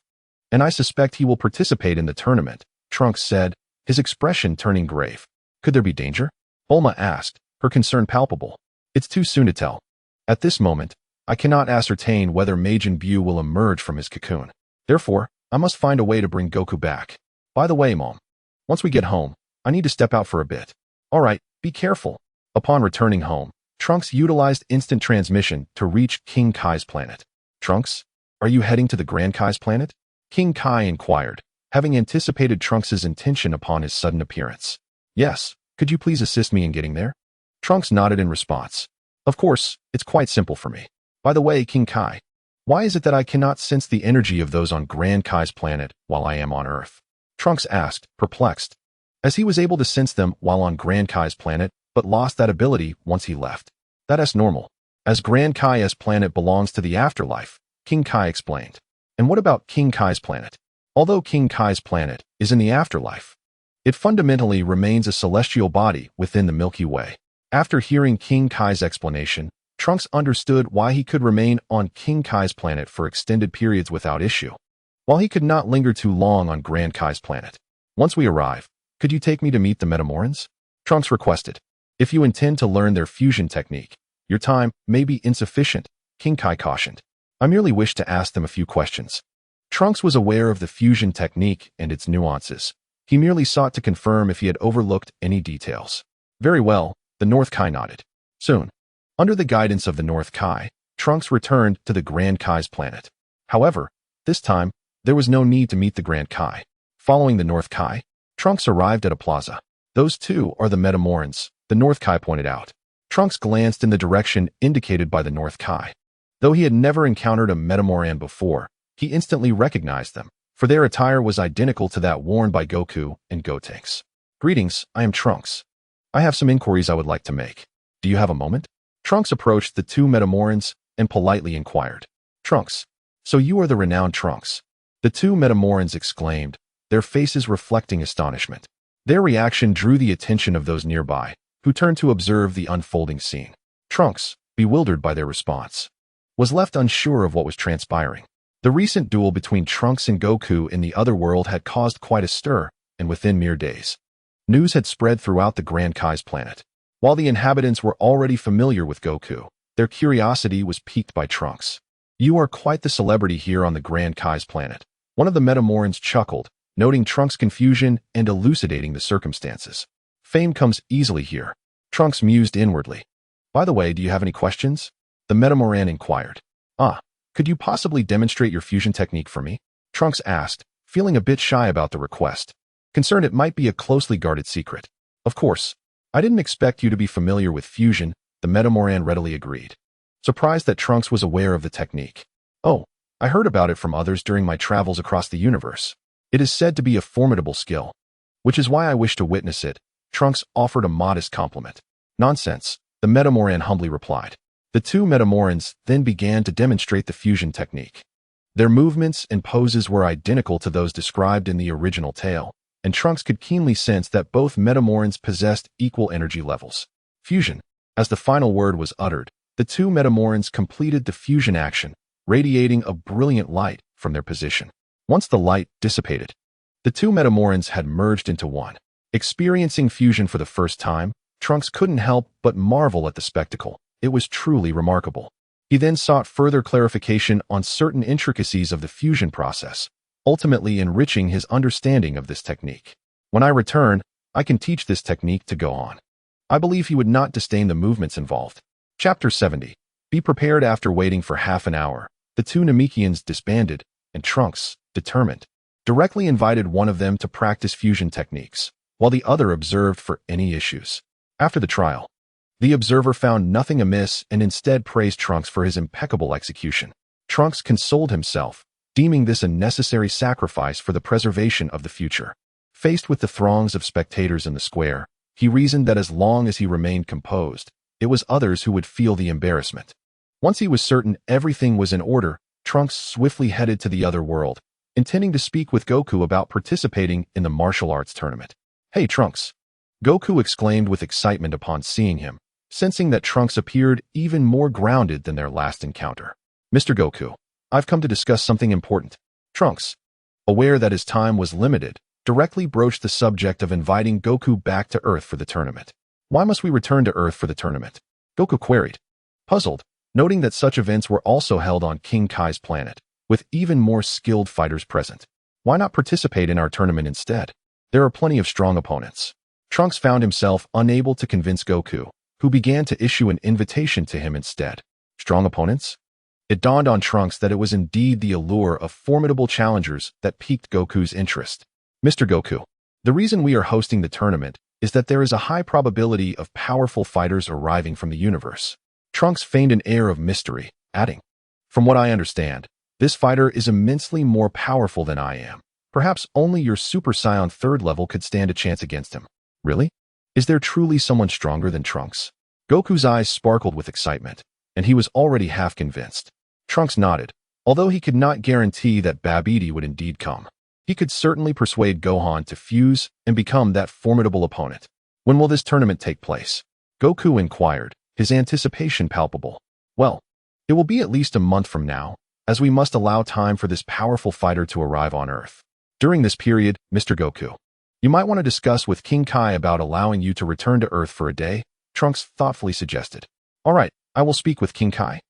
and I suspect he will participate in the tournament, Trunks said, his expression turning grave. Could there be danger? Bulma asked, her concern palpable. It's too soon to tell. At this moment, I cannot ascertain whether Majin Buu will emerge from his cocoon. Therefore, I must find a way to bring Goku back. By the way, Mom, once we get home, I need to step out for a bit. All right, be careful. Upon returning home, Trunks utilized instant transmission to reach King Kai's planet. Trunks, are you heading to the Grand Kai's planet? King Kai inquired, having anticipated Trunks' intention upon his sudden appearance. Yes, could you please assist me in getting there? Trunks nodded in response. Of course, it's quite simple for me. By the way, King Kai, why is it that I cannot sense the energy of those on Grand Kai's planet while I am on Earth? Trunks asked, perplexed, as he was able to sense them while on Grand Kai's planet, but lost that ability once he left. That's normal, as Grand Kai's planet belongs to the afterlife, King Kai explained. And what about King Kai's planet? Although King Kai's planet is in the afterlife, it fundamentally remains a celestial body within the Milky Way. After hearing King Kai's explanation, Trunks understood why he could remain on King Kai's planet for extended periods without issue, while he could not linger too long on Grand Kai's planet. Once we arrive, could you take me to meet the Metamorans? Trunks requested. If you intend to learn their fusion technique, your time may be insufficient, King Kai cautioned. I merely wish to ask them a few questions. Trunks was aware of the fusion technique and its nuances. He merely sought to confirm if he had overlooked any details. Very well, the North Kai nodded. Soon, under the guidance of the North Kai, Trunks returned to the Grand Kai's planet. However, this time, there was no need to meet the Grand Kai. Following the North Kai, Trunks arrived at a plaza. Those two are the Metamorans, the North Kai pointed out. Trunks glanced in the direction indicated by the North Kai. Though he had never encountered a Metamoran before, he instantly recognized them, for their attire was identical to that worn by Goku and Gotenks. Greetings, I am Trunks. I have some inquiries I would like to make. Do you have a moment? Trunks approached the two Metamorans and politely inquired. Trunks, so you are the renowned Trunks. The two Metamorans exclaimed, their faces reflecting astonishment. Their reaction drew the attention of those nearby, who turned to observe the unfolding scene. Trunks, bewildered by their response, was left unsure of what was transpiring. The recent duel between Trunks and Goku in the other world had caused quite a stir, and within mere days, news had spread throughout the Grand Kai's planet. While the inhabitants were already familiar with Goku, their curiosity was piqued by Trunks. You are quite the celebrity here on the Grand Kai's planet. One of the Metamorans chuckled, noting Trunks' confusion and elucidating the circumstances. Fame comes easily here. Trunks mused inwardly. By the way, do you have any questions? The Metamoran inquired. Could you possibly demonstrate your fusion technique for me? Trunks asked, feeling a bit shy about the request, concerned it might be a closely guarded secret. Of course. I didn't expect you to be familiar with fusion, the Metamoran readily agreed, surprised that Trunks was aware of the technique. Oh, I heard about it from others during my travels across the universe. It is said to be a formidable skill, which is why I wish to witness it. Trunks offered a modest compliment. Nonsense, the Metamoran humbly replied. The two Metamorans then began to demonstrate the fusion technique. Their movements and poses were identical to those described in the original tale, and Trunks could keenly sense that both Metamorans possessed equal energy levels. Fusion. As the final word was uttered, the two Metamorans completed the fusion action, radiating a brilliant light from their position. Once the light dissipated, the two Metamorans had merged into one. Experiencing fusion for the first time, Trunks couldn't help but marvel at the spectacle. It was truly remarkable. He then sought further clarification on certain intricacies of the fusion process, ultimately enriching his understanding of this technique. When I return, I can teach this technique to Gohan. I believe he would not disdain the movements involved. Chapter 70. Be prepared. After waiting for half an hour, the two Namekians disbanded, and Trunks, determined, directly invited one of them to practice fusion techniques, while the other observed for any issues. After the trial, the observer found nothing amiss and instead praised Trunks for his impeccable execution. Trunks consoled himself, deeming this a necessary sacrifice for the preservation of the future. Faced with the throngs of spectators in the square, he reasoned that as long as he remained composed, it was others who would feel the embarrassment. Once he was certain everything was in order, Trunks swiftly headed to the other world, intending to speak with Goku about participating in the martial arts tournament. Hey, Trunks! Goku exclaimed with excitement upon seeing him, sensing that Trunks appeared even more grounded than their last encounter. Mr. Goku, I've come to discuss something important. Trunks, aware that his time was limited, directly broached the subject of inviting Goku back to Earth for the tournament. Why must we return to Earth for the tournament? Goku queried, puzzled, noting that such events were also held on King Kai's planet, with even more skilled fighters present. Why not participate in our tournament instead? There are plenty of strong opponents. Trunks found himself unable to convince Goku, who began to issue an invitation to him instead. Strong opponents? It dawned on Trunks that it was indeed the allure of formidable challengers that piqued Goku's interest. Mr. Goku, the reason we are hosting the tournament is that there is a high probability of powerful fighters arriving from the universe. Trunks feigned an air of mystery, adding, from what I understand, this fighter is immensely more powerful than I am. Perhaps only your Super Saiyan 3rd level could stand a chance against him. Really? Is there truly someone stronger than Trunks? Goku's eyes sparkled with excitement, and he was already half convinced. Trunks nodded, although he could not guarantee that Babidi would indeed come. He could certainly persuade Gohan to fuse and become that formidable opponent. When will this tournament take place? Goku inquired, his anticipation palpable. Well, it will be at least a month from now, as we must allow time for this powerful fighter to arrive on Earth. During this period, Mr. Goku, you might want to discuss with King Kai about allowing you to return to Earth for a day, Trunks thoughtfully suggested. All right, I will speak with King Kai.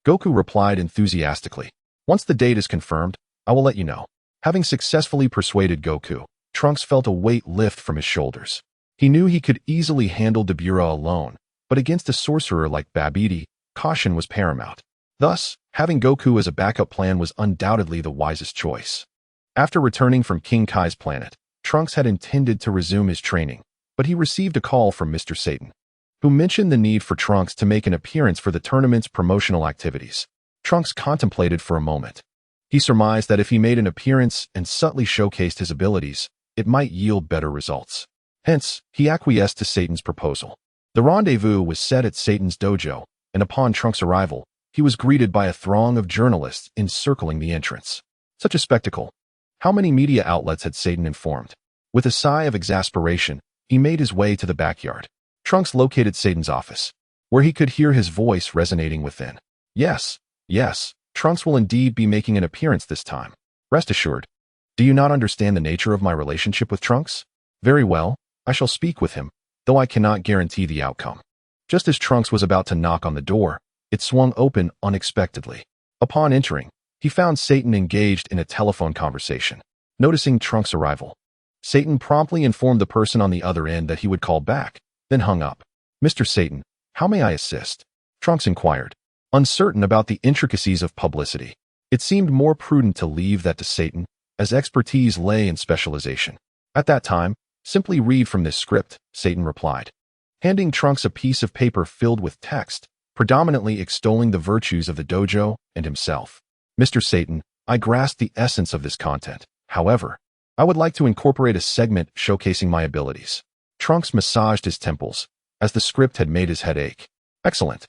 Goku replied enthusiastically. Once the date is confirmed, I will let you know. Having successfully persuaded Goku, Trunks felt a weight lift from his shoulders. He knew he could easily handle Dabura alone, but against a sorcerer like Babidi, caution was paramount. Thus, having Goku as a backup plan was undoubtedly the wisest choice. After returning from King Kai's planet, Trunks had intended to resume his training, but he received a call from Mr. Satan, who mentioned the need for Trunks to make an appearance for the tournament's promotional activities. Trunks contemplated for a moment. He surmised that if he made an appearance and subtly showcased his abilities, it might yield better results. Hence, he acquiesced to Satan's proposal. The rendezvous was set at Satan's dojo, and upon Trunks' arrival, he was greeted by a throng of journalists encircling the entrance. Such a spectacle. How many media outlets had Satan informed? With a sigh of exasperation, he made his way to the backyard. Trunks located Satan's office, where he could hear his voice resonating within. Yes, Trunks will indeed be making an appearance this time. Rest assured. Do you not understand the nature of my relationship with Trunks? Very well, I shall speak with him, though I cannot guarantee the outcome. Just as Trunks was about to knock on the door, it swung open unexpectedly. Upon entering, he found Satan engaged in a telephone conversation. Noticing Trunks' arrival, Satan promptly informed the person on the other end that he would call back, then hung up. Mr. Satan, how may I assist? Trunks inquired, uncertain about the intricacies of publicity. It seemed more prudent to leave that to Satan, as expertise lay in specialization. At that time, simply read from this script, Satan replied, handing Trunks a piece of paper filled with text, predominantly extolling the virtues of the dojo and himself. Mr. Satan, I grasp the essence of this content. However, I would like to incorporate a segment showcasing my abilities. Trunks massaged his temples, as the script had made his head ache. Excellent.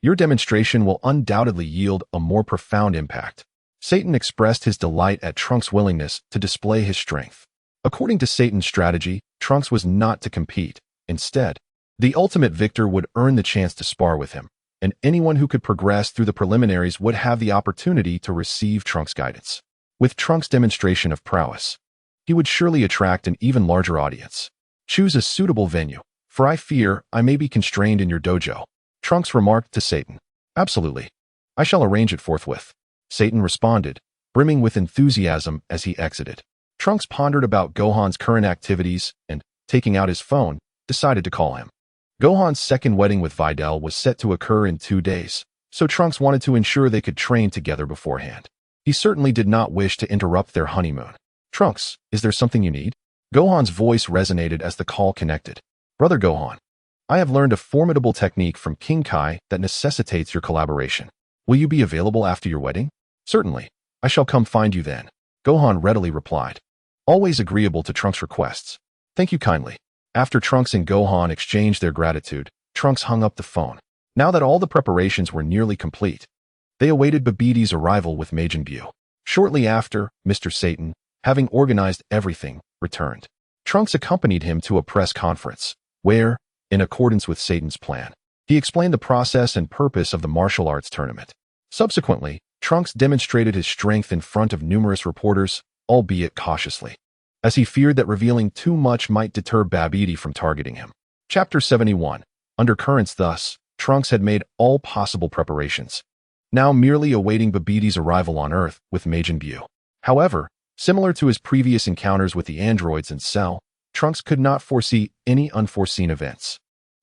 Your demonstration will undoubtedly yield a more profound impact. Satan expressed his delight at Trunks' willingness to display his strength. According to Satan's strategy, Trunks was not to compete. Instead, the ultimate victor would earn the chance to spar with him, and anyone who could progress through the preliminaries would have the opportunity to receive Trunks' guidance. With Trunks' demonstration of prowess, he would surely attract an even larger audience. Choose a suitable venue, for I fear I may be constrained in your dojo, Trunks remarked to Satan. Absolutely. I shall arrange it forthwith. Satan responded, brimming with enthusiasm as he exited. Trunks pondered about Gohan's current activities and, taking out his phone, decided to call him. Gohan's second wedding with Videl was set to occur in 2 days, so Trunks wanted to ensure they could train together beforehand. He certainly did not wish to interrupt their honeymoon. Trunks, is there something you need? Gohan's voice resonated as the call connected. Brother Gohan, I have learned a formidable technique from King Kai that necessitates your collaboration. Will you be available after your wedding? Certainly. I shall come find you then. Gohan readily replied, always agreeable to Trunks' requests. Thank you kindly. After Trunks and Gohan exchanged their gratitude, Trunks hung up the phone. Now that all the preparations were nearly complete, they awaited Babidi's arrival with Majin Buu. Shortly after, Mr. Satan, having organized everything, returned. Trunks accompanied him to a press conference, where, in accordance with Satan's plan, he explained the process and purpose of the martial arts tournament. Subsequently, Trunks demonstrated his strength in front of numerous reporters, albeit cautiously, as he feared that revealing too much might deter Babidi from targeting him. Chapter 71. Undercurrents. Thus, Trunks had made all possible preparations, now merely awaiting Babidi's arrival on Earth with Majin Buu. However, similar to his previous encounters with the androids and Cell, Trunks could not foresee any unforeseen events.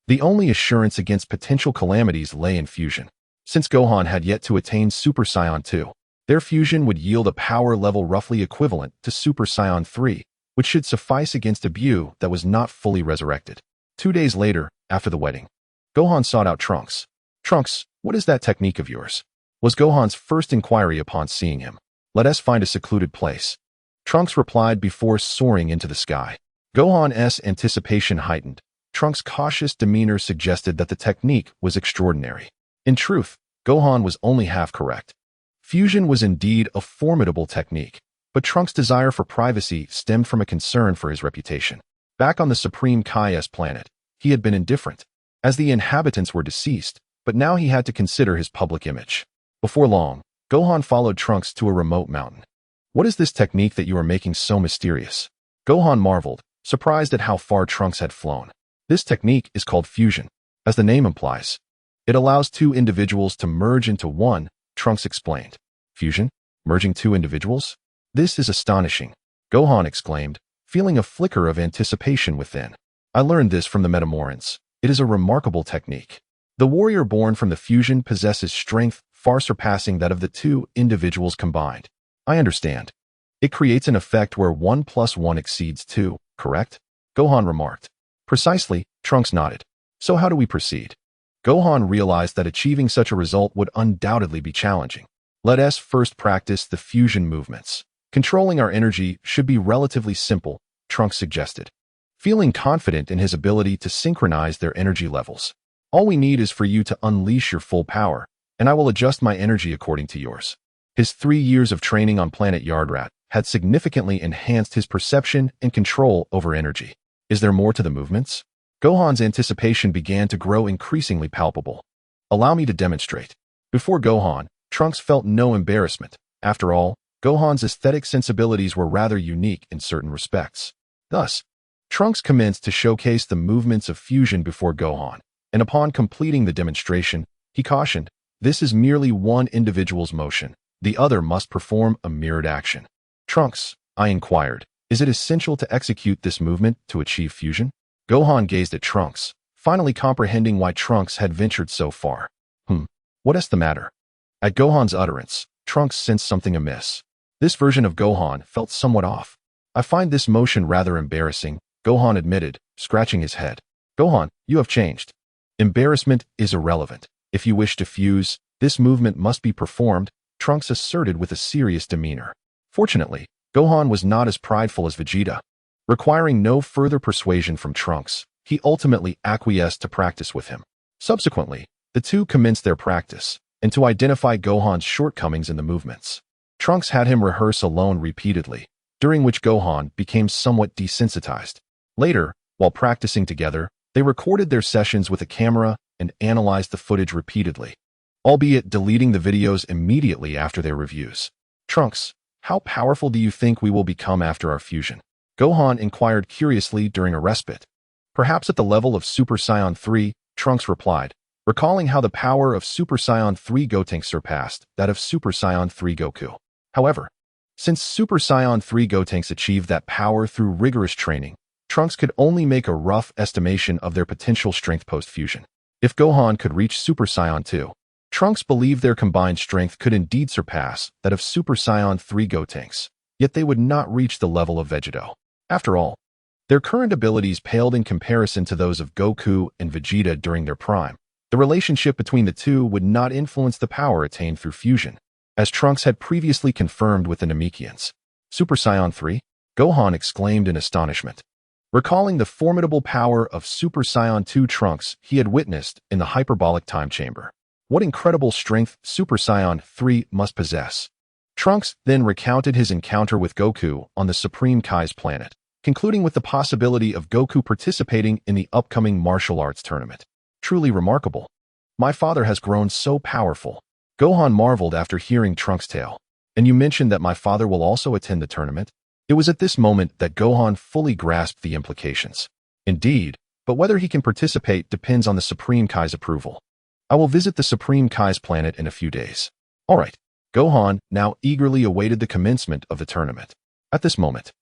The only assurance against potential calamities lay in fusion. Since Gohan had yet to attain Super Saiyan 2, their fusion would yield a power level roughly equivalent to Super Saiyan 3, which should suffice against a Buu that was not fully resurrected. 2 days later, after the wedding, Gohan sought out Trunks. Trunks, what is that technique of yours? Was Gohan's first inquiry upon seeing him. Let us find a secluded place. Trunks replied before soaring into the sky. Gohan's anticipation heightened. Trunks' cautious demeanor suggested that the technique was extraordinary. In truth, Gohan was only half correct. Fusion was indeed a formidable technique, But Trunks' desire for privacy stemmed from a concern for his reputation. Back on the Supreme Kai's planet, he had been indifferent, as the inhabitants were deceased, but now he had to consider his public image. Before long, Gohan followed Trunks to a remote mountain. What is this technique that you are making so mysterious? Gohan marveled, surprised at how far Trunks had flown. This technique is called fusion, as the name implies. It allows two individuals to merge into one, Trunks explained. Fusion? Merging two individuals? This is astonishing, Gohan exclaimed, feeling a flicker of anticipation within. I learned this from the Metamorans. It is a remarkable technique. The warrior born from the fusion possesses strength far surpassing that of the two individuals combined. I understand. It creates an effect where 1 + 1 exceeds 2, correct? Gohan remarked. Precisely, Trunks nodded. So how do we proceed? Gohan realized that achieving such a result would undoubtedly be challenging. Let us first practice the fusion movements. Controlling our energy should be relatively simple, Trunks suggested, feeling confident in his ability to synchronize their energy levels. All we need is for you to unleash your full power, and I will adjust my energy according to yours. His 3 years of training on planet Yardrat had significantly enhanced his perception and control over energy. Is there more to the movements? Gohan's anticipation began to grow increasingly palpable. Allow me to demonstrate. Before Gohan, Trunks felt no embarrassment. After all, Gohan's aesthetic sensibilities were rather unique in certain respects. Thus, Trunks commenced to showcase the movements of fusion before Gohan, and upon completing the demonstration, he cautioned, "This is merely one individual's motion. The other must perform a mirrored action." Trunks, I inquired, is it essential to execute this movement to achieve fusion? Gohan gazed at Trunks, finally comprehending why Trunks had ventured so far. What is the matter? At Gohan's utterance, Trunks sensed something amiss. This version of Gohan felt somewhat off. I find this motion rather embarrassing, Gohan admitted, scratching his head. Gohan, you have changed. Embarrassment is irrelevant. If you wish to fuse, this movement must be performed, Trunks asserted with a serious demeanor. Fortunately, Gohan was not as prideful as Vegeta. Requiring no further persuasion from Trunks, he ultimately acquiesced to practice with him. Subsequently, the two commenced their practice, and to identify Gohan's shortcomings in the movements. Trunks had him rehearse alone repeatedly, during which Gohan became somewhat desensitized. Later, while practicing together, they recorded their sessions with a camera and analyzed the footage repeatedly, albeit deleting the videos immediately after their reviews. Trunks, how powerful do you think we will become after our fusion? Gohan inquired curiously during a respite. Perhaps at the level of Super Saiyan 3, Trunks replied, recalling how the power of Super Saiyan 3 Gotenks surpassed that of Super Saiyan 3 Goku. However, since Super Saiyan 3 Gotenks achieved that power through rigorous training, Trunks could only make a rough estimation of their potential strength post-fusion. If Gohan could reach Super Saiyan 2, Trunks believed their combined strength could indeed surpass that of Super Saiyan 3 Gotenks, yet they would not reach the level of Vegito. After all, their current abilities paled in comparison to those of Goku and Vegeta during their prime. The relationship between the two would not influence the power attained through fusion, as Trunks had previously confirmed with the Namekians. Super Saiyan 3? Gohan exclaimed in astonishment. Recalling the formidable power of Super Saiyan 2 Trunks he had witnessed in the hyperbolic time chamber. What incredible strength Super Saiyan 3 must possess. Trunks then recounted his encounter with Goku on the Supreme Kai's planet, concluding with the possibility of Goku participating in the upcoming martial arts tournament. Truly remarkable. My father has grown so powerful. Gohan marveled after hearing Trunks' tale. And you mentioned that my father will also attend the tournament? It was at this moment that Gohan fully grasped the implications. Indeed, but whether he can participate depends on the Supreme Kai's approval. I will visit the Supreme Kai's planet in a few days. All right. Gohan now eagerly awaited the commencement of the tournament. At this moment,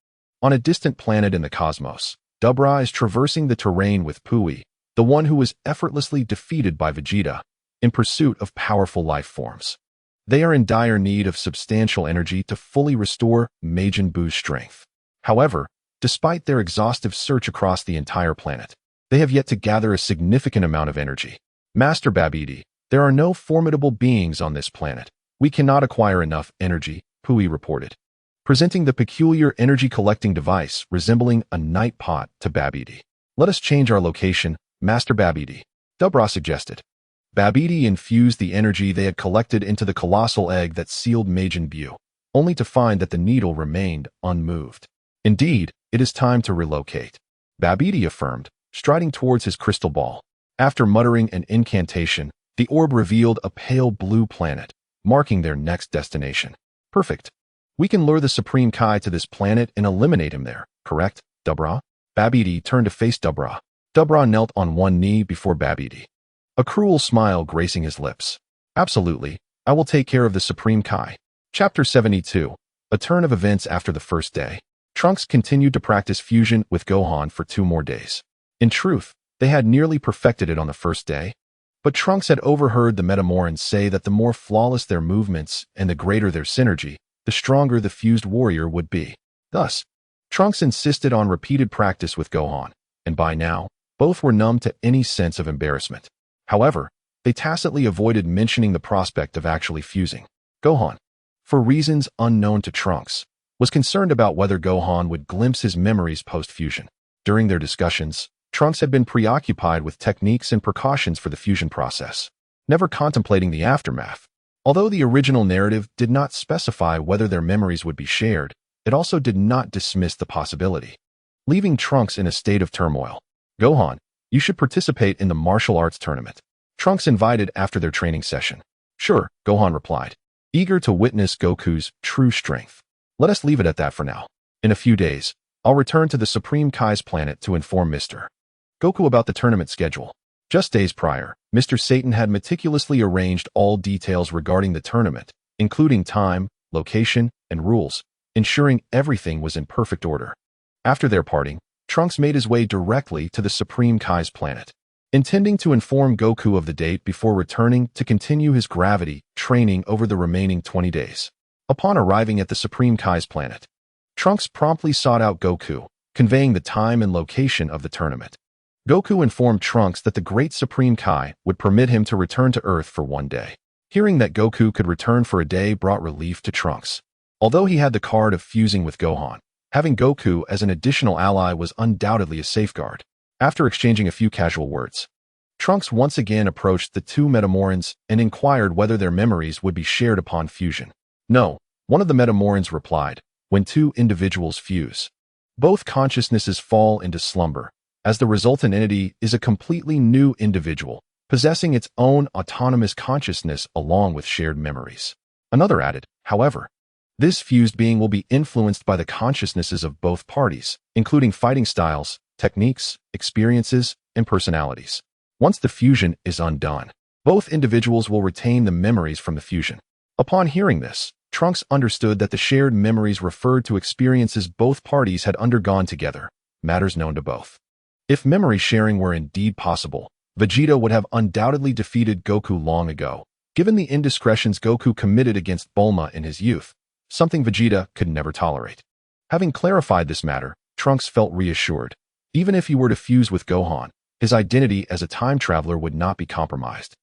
on a distant planet in the cosmos, Dubra is traversing the terrain with Pui, the one who was effortlessly defeated by Vegeta, in pursuit of powerful life forms. They are in dire need of substantial energy to fully restore Majin Buu's strength. However, despite their exhaustive search across the entire planet, they have yet to gather a significant amount of energy. Master Babidi, there are no formidable beings on this planet. We cannot acquire enough energy, Pui reported, presenting the peculiar energy-collecting device resembling a night pot to Babidi. Let us change our location, Master Babidi, Dubra suggested. Babidi infused the energy they had collected into the colossal egg that sealed Majin Buu, only to find that the needle remained unmoved. Indeed, it is time to relocate, Babidi affirmed, striding towards his crystal ball. After muttering an incantation, the orb revealed a pale blue planet, marking their next destination. Perfect. We can lure the Supreme Kai to this planet and eliminate him there, correct, Dubra? Babidi turned to face Dubra. Dubra knelt on one knee before Babidi, a cruel smile gracing his lips. Absolutely, I will take care of the Supreme Kai. Chapter 72. A turn of events after the first day. Trunks continued to practice fusion with Gohan for 2 more days. In truth, they had nearly perfected it on the first day, but Trunks had overheard the Metamorans say that the more flawless their movements and the greater their synergy, the stronger the fused warrior would be. Thus, Trunks insisted on repeated practice with Gohan, and by now, both were numb to any sense of embarrassment. However, they tacitly avoided mentioning the prospect of actually fusing. Gohan, for reasons unknown to Trunks, was concerned about whether Gohan would glimpse his memories post-fusion. During their discussions, Trunks had been preoccupied with techniques and precautions for the fusion process, never contemplating the aftermath. Although the original narrative did not specify whether their memories would be shared, it also did not dismiss the possibility, leaving Trunks in a state of turmoil. Gohan, you should participate in the martial arts tournament, Trunks invited after their training session. Sure, Gohan replied, eager to witness Goku's true strength. Let us leave it at that for now. In a few days, I'll return to the Supreme Kai's planet to inform Mr. Goku about the tournament schedule. Just days prior, Mr. Satan had meticulously arranged all details regarding the tournament, including time, location, and rules, ensuring everything was in perfect order. After their parting, Trunks made his way directly to the Supreme Kai's planet, intending to inform Goku of the date before returning to continue his gravity training over the remaining 20 days. Upon arriving at the Supreme Kai's planet, Trunks promptly sought out Goku, conveying the time and location of the tournament. Goku informed Trunks that the Great Supreme Kai would permit him to return to Earth for 1 day. Hearing that Goku could return for a day brought relief to Trunks. Although he had the card of fusing with Gohan, having Goku as an additional ally was undoubtedly a safeguard. After exchanging a few casual words, Trunks once again approached the 2 Metamorans and inquired whether their memories would be shared upon fusion. No, one of the Metamorans replied, when 2 individuals fuse, both consciousnesses fall into slumber, as the resultant entity is a completely new individual, possessing its own autonomous consciousness along with shared memories. Another added, however, this fused being will be influenced by the consciousnesses of both parties, including fighting styles, techniques, experiences, and personalities. Once the fusion is undone, both individuals will retain the memories from the fusion. Upon hearing this, Trunks understood that the shared memories referred to experiences both parties had undergone together, matters known to both. If memory sharing were indeed possible, Vegeta would have undoubtedly defeated Goku long ago, given the indiscretions Goku committed against Bulma in his youth, something Vegeta could never tolerate. Having clarified this matter, Trunks felt reassured. Even if he were to fuse with Gohan, his identity as a time traveler would not be compromised.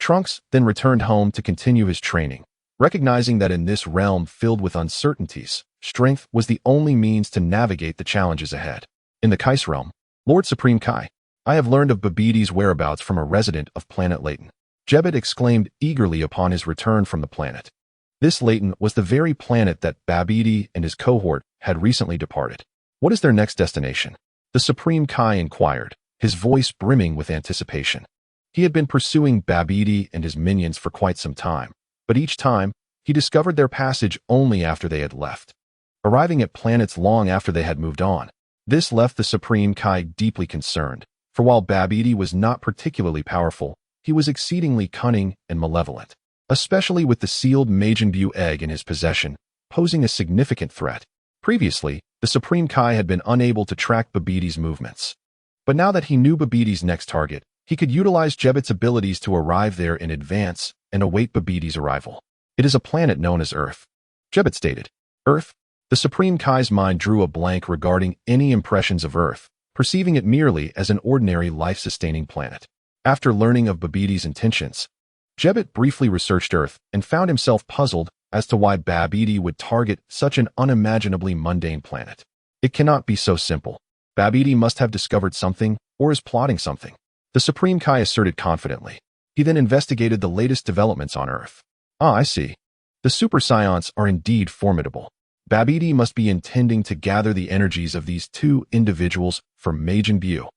Trunks then returned home to continue his training, recognizing that in this realm filled with uncertainties, strength was the only means to navigate the challenges ahead. In the Kai's realm, Lord Supreme Kai, I have learned of Babidi's whereabouts from a resident of planet Layton. Jebbet exclaimed eagerly upon his return from the planet. This Layton was the very planet that Babidi and his cohort had recently departed. What is their next destination? The Supreme Kai inquired, his voice brimming with anticipation. He had been pursuing Babidi and his minions for quite some time, but each time, he discovered their passage only after they had left, arriving at planets long after they had moved on. This left the Supreme Kai deeply concerned, for while Babidi was not particularly powerful, he was exceedingly cunning and malevolent, especially with the sealed Majin Buu egg in his possession, posing a significant threat. Previously, the Supreme Kai had been unable to track Babidi's movements. But now that he knew Babidi's next target, he could utilize Jebbet's abilities to arrive there in advance and await Babidi's arrival. It is a planet known as Earth, Jebbet stated. Earth? The Supreme Kai's mind drew a blank regarding any impressions of Earth, perceiving it merely as an ordinary life-sustaining planet. After learning of Babidi's intentions, Jebbet briefly researched Earth and found himself puzzled as to why Babidi would target such an unimaginably mundane planet. It cannot be so simple. Babidi must have discovered something or is plotting something, the Supreme Kai asserted confidently. He then investigated the latest developments on Earth. Ah, I see. The Super Saiyans are indeed formidable. Babidi must be intending to gather the energies of these two individuals for Majin Buu.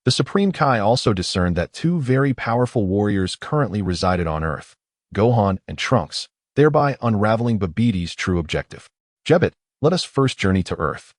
The Supreme Kai also discerned that two very powerful warriors currently resided on Earth, Gohan and Trunks, thereby unraveling Babidi's true objective. Jebbit, let us first journey to Earth.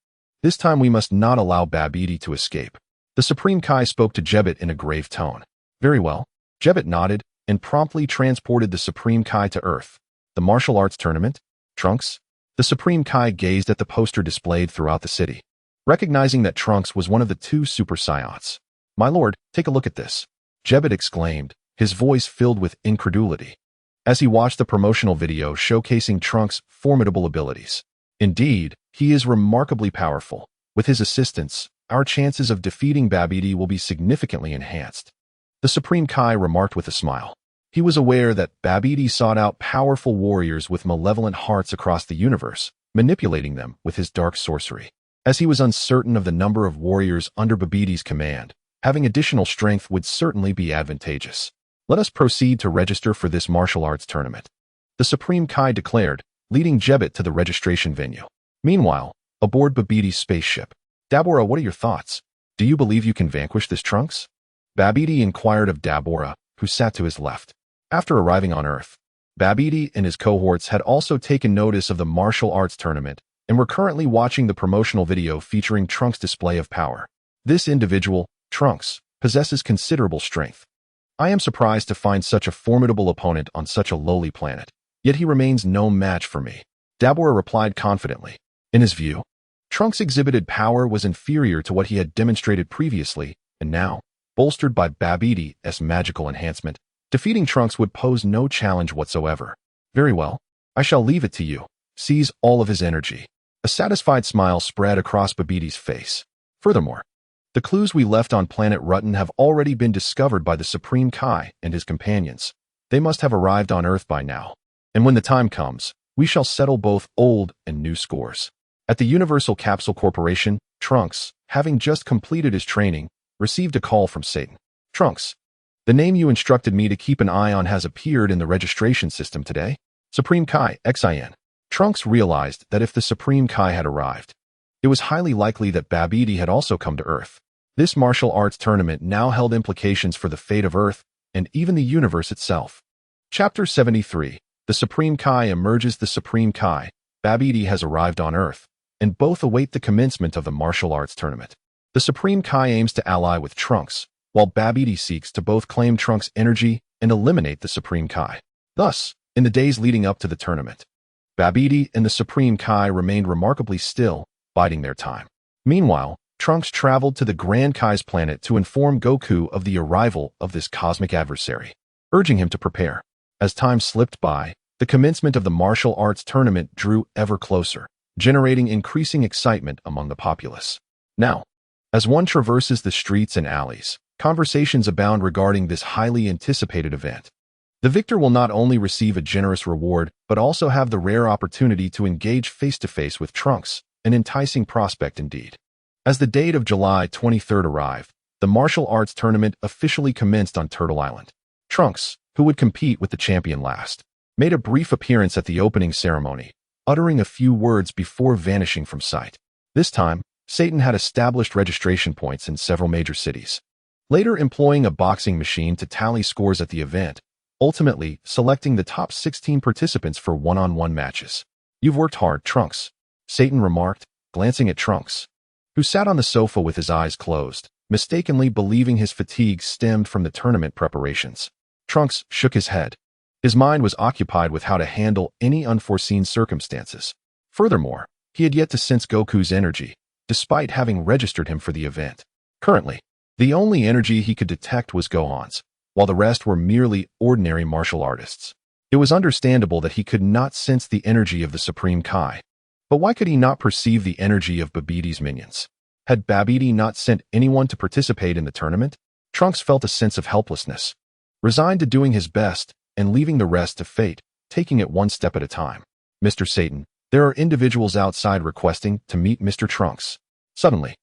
This time we must not allow Babidi to escape. The Supreme Kai spoke to Jebbit in a grave tone. Very well. Jebbit nodded and promptly transported the Supreme Kai to Earth. The martial arts tournament? Trunks? The Supreme Kai gazed at the poster displayed throughout the city, recognizing that Trunks was one of the two Super Saiyans. My lord, take a look at this. Jebbit exclaimed, his voice filled with incredulity, as he watched the promotional video showcasing Trunks' formidable abilities. Indeed, he is remarkably powerful. With his assistance, our chances of defeating Babidi will be significantly enhanced. The Supreme Kai remarked with a smile. He was aware that Babidi sought out powerful warriors with malevolent hearts across the universe, manipulating them with his dark sorcery. As he was uncertain of the number of warriors under Babidi's command, having additional strength would certainly be advantageous. Let us proceed to register for this martial arts tournament, the Supreme Kai declared, leading Jebbit to the registration venue. Meanwhile, aboard Babidi's spaceship, Dabura, what are your thoughts? Do you believe you can vanquish this Trunks? Babidi inquired of Dabura, who sat to his left. After arriving on Earth, Babidi and his cohorts had also taken notice of the martial arts tournament and were currently watching the promotional video featuring Trunks' display of power. This individual, Trunks, possesses considerable strength. I am surprised to find such a formidable opponent on such a lowly planet, yet he remains no match for me, Dabura replied confidently. In his view, Trunks' exhibited power was inferior to what he had demonstrated previously, and now, bolstered by Babidi's magical enhancement, defeating Trunks would pose no challenge whatsoever. Very well, I shall leave it to you. Seize all of his energy. A satisfied smile spread across Babidi's face. Furthermore, the clues we left on planet Rutan have already been discovered by the Supreme Kai and his companions. They must have arrived on Earth by now. And when the time comes, we shall settle both old and new scores. At the Universal Capsule Corporation, Trunks, having just completed his training, received a call from Satan. Trunks, the name you instructed me to keep an eye on has appeared in the registration system today. Supreme Kai, Xin. Trunks realized that if the Supreme Kai had arrived, it was highly likely that Babidi had also come to Earth. This martial arts tournament now held implications for the fate of Earth and even the universe itself. Chapter 73. The Supreme Kai emerges. The Supreme Kai, Babidi has arrived on Earth, and both await the commencement of the martial arts tournament. The Supreme Kai aims to ally with Trunks, while Babidi seeks to both claim Trunks' energy and eliminate the Supreme Kai. Thus, in the days leading up to the tournament, Babidi and the Supreme Kai remained remarkably still, biding their time. Meanwhile, Trunks traveled to the Grand Kai's planet to inform Goku of the arrival of this cosmic adversary, urging him to prepare. As time slipped by, the commencement of the martial arts tournament drew ever closer, generating increasing excitement among the populace. Now, as one traverses the streets and alleys, conversations abound regarding this highly anticipated event. The victor will not only receive a generous reward, but also have the rare opportunity to engage face-to-face with Trunks, an enticing prospect indeed. As the date of July 23rd arrived, the martial arts tournament officially commenced on Turtle Island. Trunks, who would compete with the champion last, made a brief appearance at the opening ceremony, uttering a few words before vanishing from sight. This time, Satan had established registration points in several major cities, later employing a boxing machine to tally scores at the event, ultimately selecting the top 16 participants for one-on-one matches. You've worked hard, Trunks, Satan remarked, glancing at Trunks, who sat on the sofa with his eyes closed, mistakenly believing his fatigue stemmed from the tournament preparations. Trunks shook his head. His mind was occupied with how to handle any unforeseen circumstances. Furthermore, he had yet to sense Goku's energy, despite having registered him for the event. Currently, the only energy he could detect was Gohan's, while the rest were merely ordinary martial artists. It was understandable that he could not sense the energy of the Supreme Kai. But why could he not perceive the energy of Babidi's minions? Had Babidi not sent anyone to participate in the tournament? Trunks felt a sense of helplessness, resigned to doing his best and leaving the rest to fate, taking it one step at a time. Mr. Satan, there are individuals outside requesting to meet Mr. Trunks. Suddenly,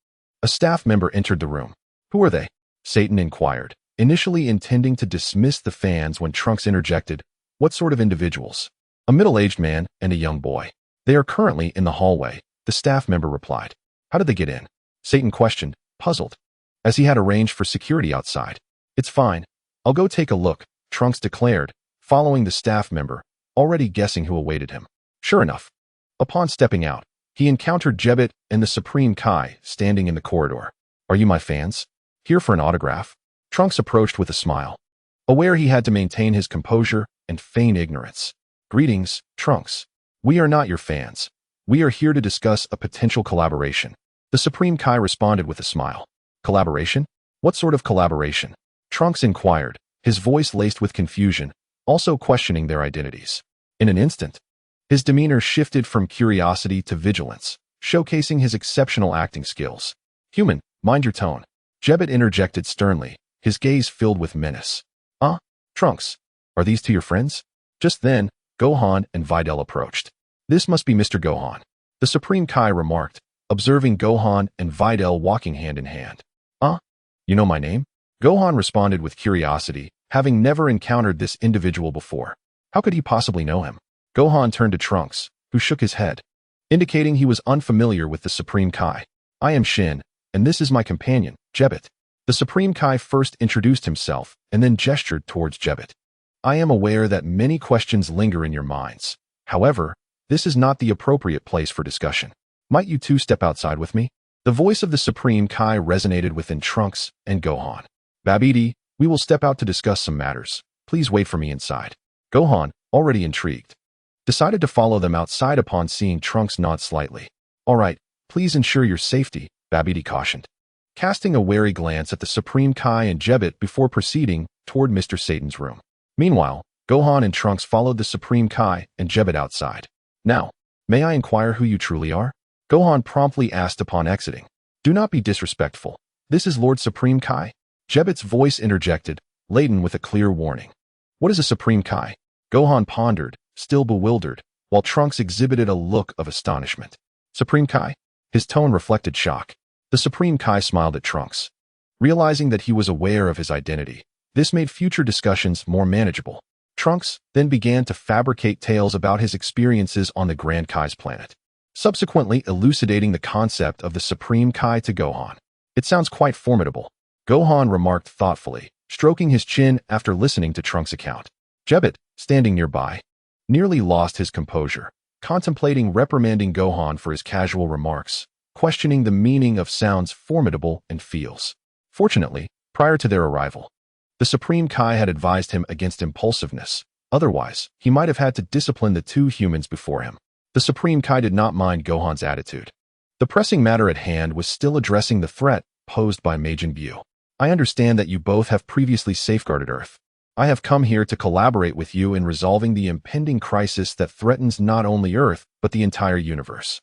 a staff member entered the room. Who are they? Satan inquired, initially intending to dismiss the fans when Trunks interjected. What sort of individuals? A middle-aged man and a young boy. They are currently in the hallway, the staff member replied. How did they get in? Satan questioned, puzzled, as he had arranged for security outside. It's fine. I'll go take a look, Trunks declared, following the staff member, already guessing who awaited him. Sure enough, upon stepping out, he encountered Jebbit and the Supreme Kai standing in the corridor. Are you my fans? Here for an autograph? Trunks approached with a smile, aware he had to maintain his composure and feign ignorance. Greetings, Trunks. We are not your fans. We are here to discuss a potential collaboration. The Supreme Kai responded with a smile. Collaboration? What sort of collaboration? Trunks inquired, his voice laced with confusion, also questioning their identities. In an instant, his demeanor shifted from curiosity to vigilance, showcasing his exceptional acting skills. Human, mind your tone. Jebbit interjected sternly, his gaze filled with menace. Trunks, are these two your friends? Just then, Gohan and Videl approached. This must be Mr. Gohan, the Supreme Kai remarked, observing Gohan and Videl walking hand in hand. You know my name? Gohan responded with curiosity, having never encountered this individual before. How could he possibly know him? Gohan turned to Trunks, who shook his head, indicating he was unfamiliar with the Supreme Kai. I am Shin, and this is my companion, Jebbit. The Supreme Kai first introduced himself and then gestured towards Jebbit. I am aware that many questions linger in your minds. However, this is not the appropriate place for discussion. Might you two step outside with me? The voice of the Supreme Kai resonated within Trunks and Gohan. Babidi, we will step out to discuss some matters. Please wait for me inside. Gohan, already intrigued, decided to follow them outside upon seeing Trunks nod slightly. All right, please ensure your safety, Babidi cautioned, casting a wary glance at the Supreme Kai and Jebbit before proceeding toward Mr. Satan's room. Meanwhile, Gohan and Trunks followed the Supreme Kai and Jebbit outside. Now, may I inquire who you truly are? Gohan promptly asked upon exiting. Do not be disrespectful. This is Lord Supreme Kai. Jebbit's voice interjected, laden with a clear warning. What is a Supreme Kai? Gohan pondered, still bewildered, while Trunks exhibited a look of astonishment. Supreme Kai? His tone reflected shock. The Supreme Kai smiled at Trunks, realizing that he was aware of his identity. This made future discussions more manageable. Trunks then began to fabricate tales about his experiences on the Grand Kai's planet, subsequently elucidating the concept of the Supreme Kai to Gohan. It sounds quite formidable, Gohan remarked thoughtfully, stroking his chin after listening to Trunks' account. Jebbit, standing nearby, nearly lost his composure, contemplating reprimanding Gohan for his casual remarks, questioning the meaning of sounds formidable and feels. Fortunately, prior to their arrival, the Supreme Kai had advised him against impulsiveness. Otherwise, he might have had to discipline the two humans before him. The Supreme Kai did not mind Gohan's attitude. The pressing matter at hand was still addressing the threat posed by Majin Buu. I understand that you both have previously safeguarded Earth. I have come here to collaborate with you in resolving the impending crisis that threatens not only Earth, but the entire universe.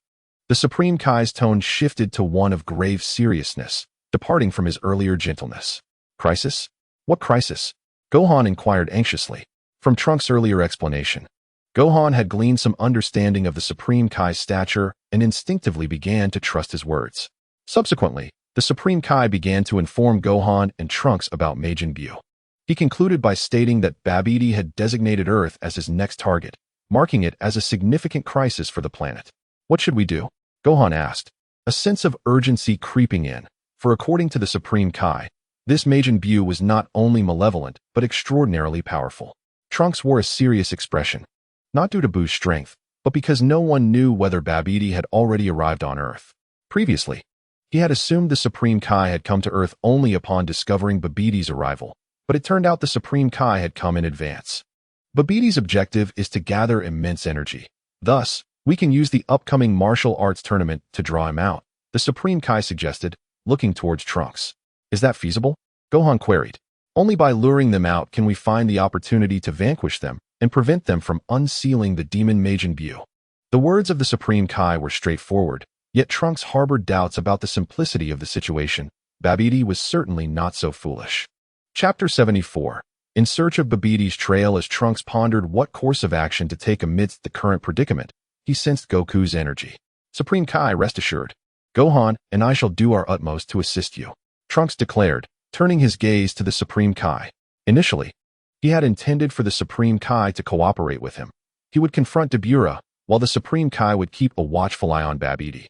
The Supreme Kai's tone shifted to one of grave seriousness, departing from his earlier gentleness. Crisis? What crisis? Gohan inquired anxiously. From Trunks' earlier explanation, Gohan had gleaned some understanding of the Supreme Kai's stature and instinctively began to trust his words. Subsequently, the Supreme Kai began to inform Gohan and Trunks about Majin Buu. He concluded by stating that Babidi had designated Earth as his next target, marking it as a significant crisis for the planet. What should we do? Gohan asked, a sense of urgency creeping in, for according to the Supreme Kai, this Majin Buu was not only malevolent, but extraordinarily powerful. Trunks wore a serious expression, not due to Buu's strength, but because no one knew whether Babidi had already arrived on Earth. Previously, he had assumed the Supreme Kai had come to Earth only upon discovering Babidi's arrival, but it turned out the Supreme Kai had come in advance. Babidi's objective is to gather immense energy. Thus, we can use the upcoming martial arts tournament to draw him out, the Supreme Kai suggested, looking towards Trunks. Is that feasible? Gohan queried. Only by luring them out can we find the opportunity to vanquish them and prevent them from unsealing the demon Majin Buu. The words of the Supreme Kai were straightforward, yet Trunks harbored doubts about the simplicity of the situation. Babidi was certainly not so foolish. Chapter 74. In search of Babidi's trail. As Trunks pondered what course of action to take amidst the current predicament, he sensed Goku's energy. Supreme Kai, rest assured. Gohan and I shall do our utmost to assist you, Trunks declared, turning his gaze to the Supreme Kai. Initially, he had intended for the Supreme Kai to cooperate with him. He would confront Dabura, while the Supreme Kai would keep a watchful eye on Babidi,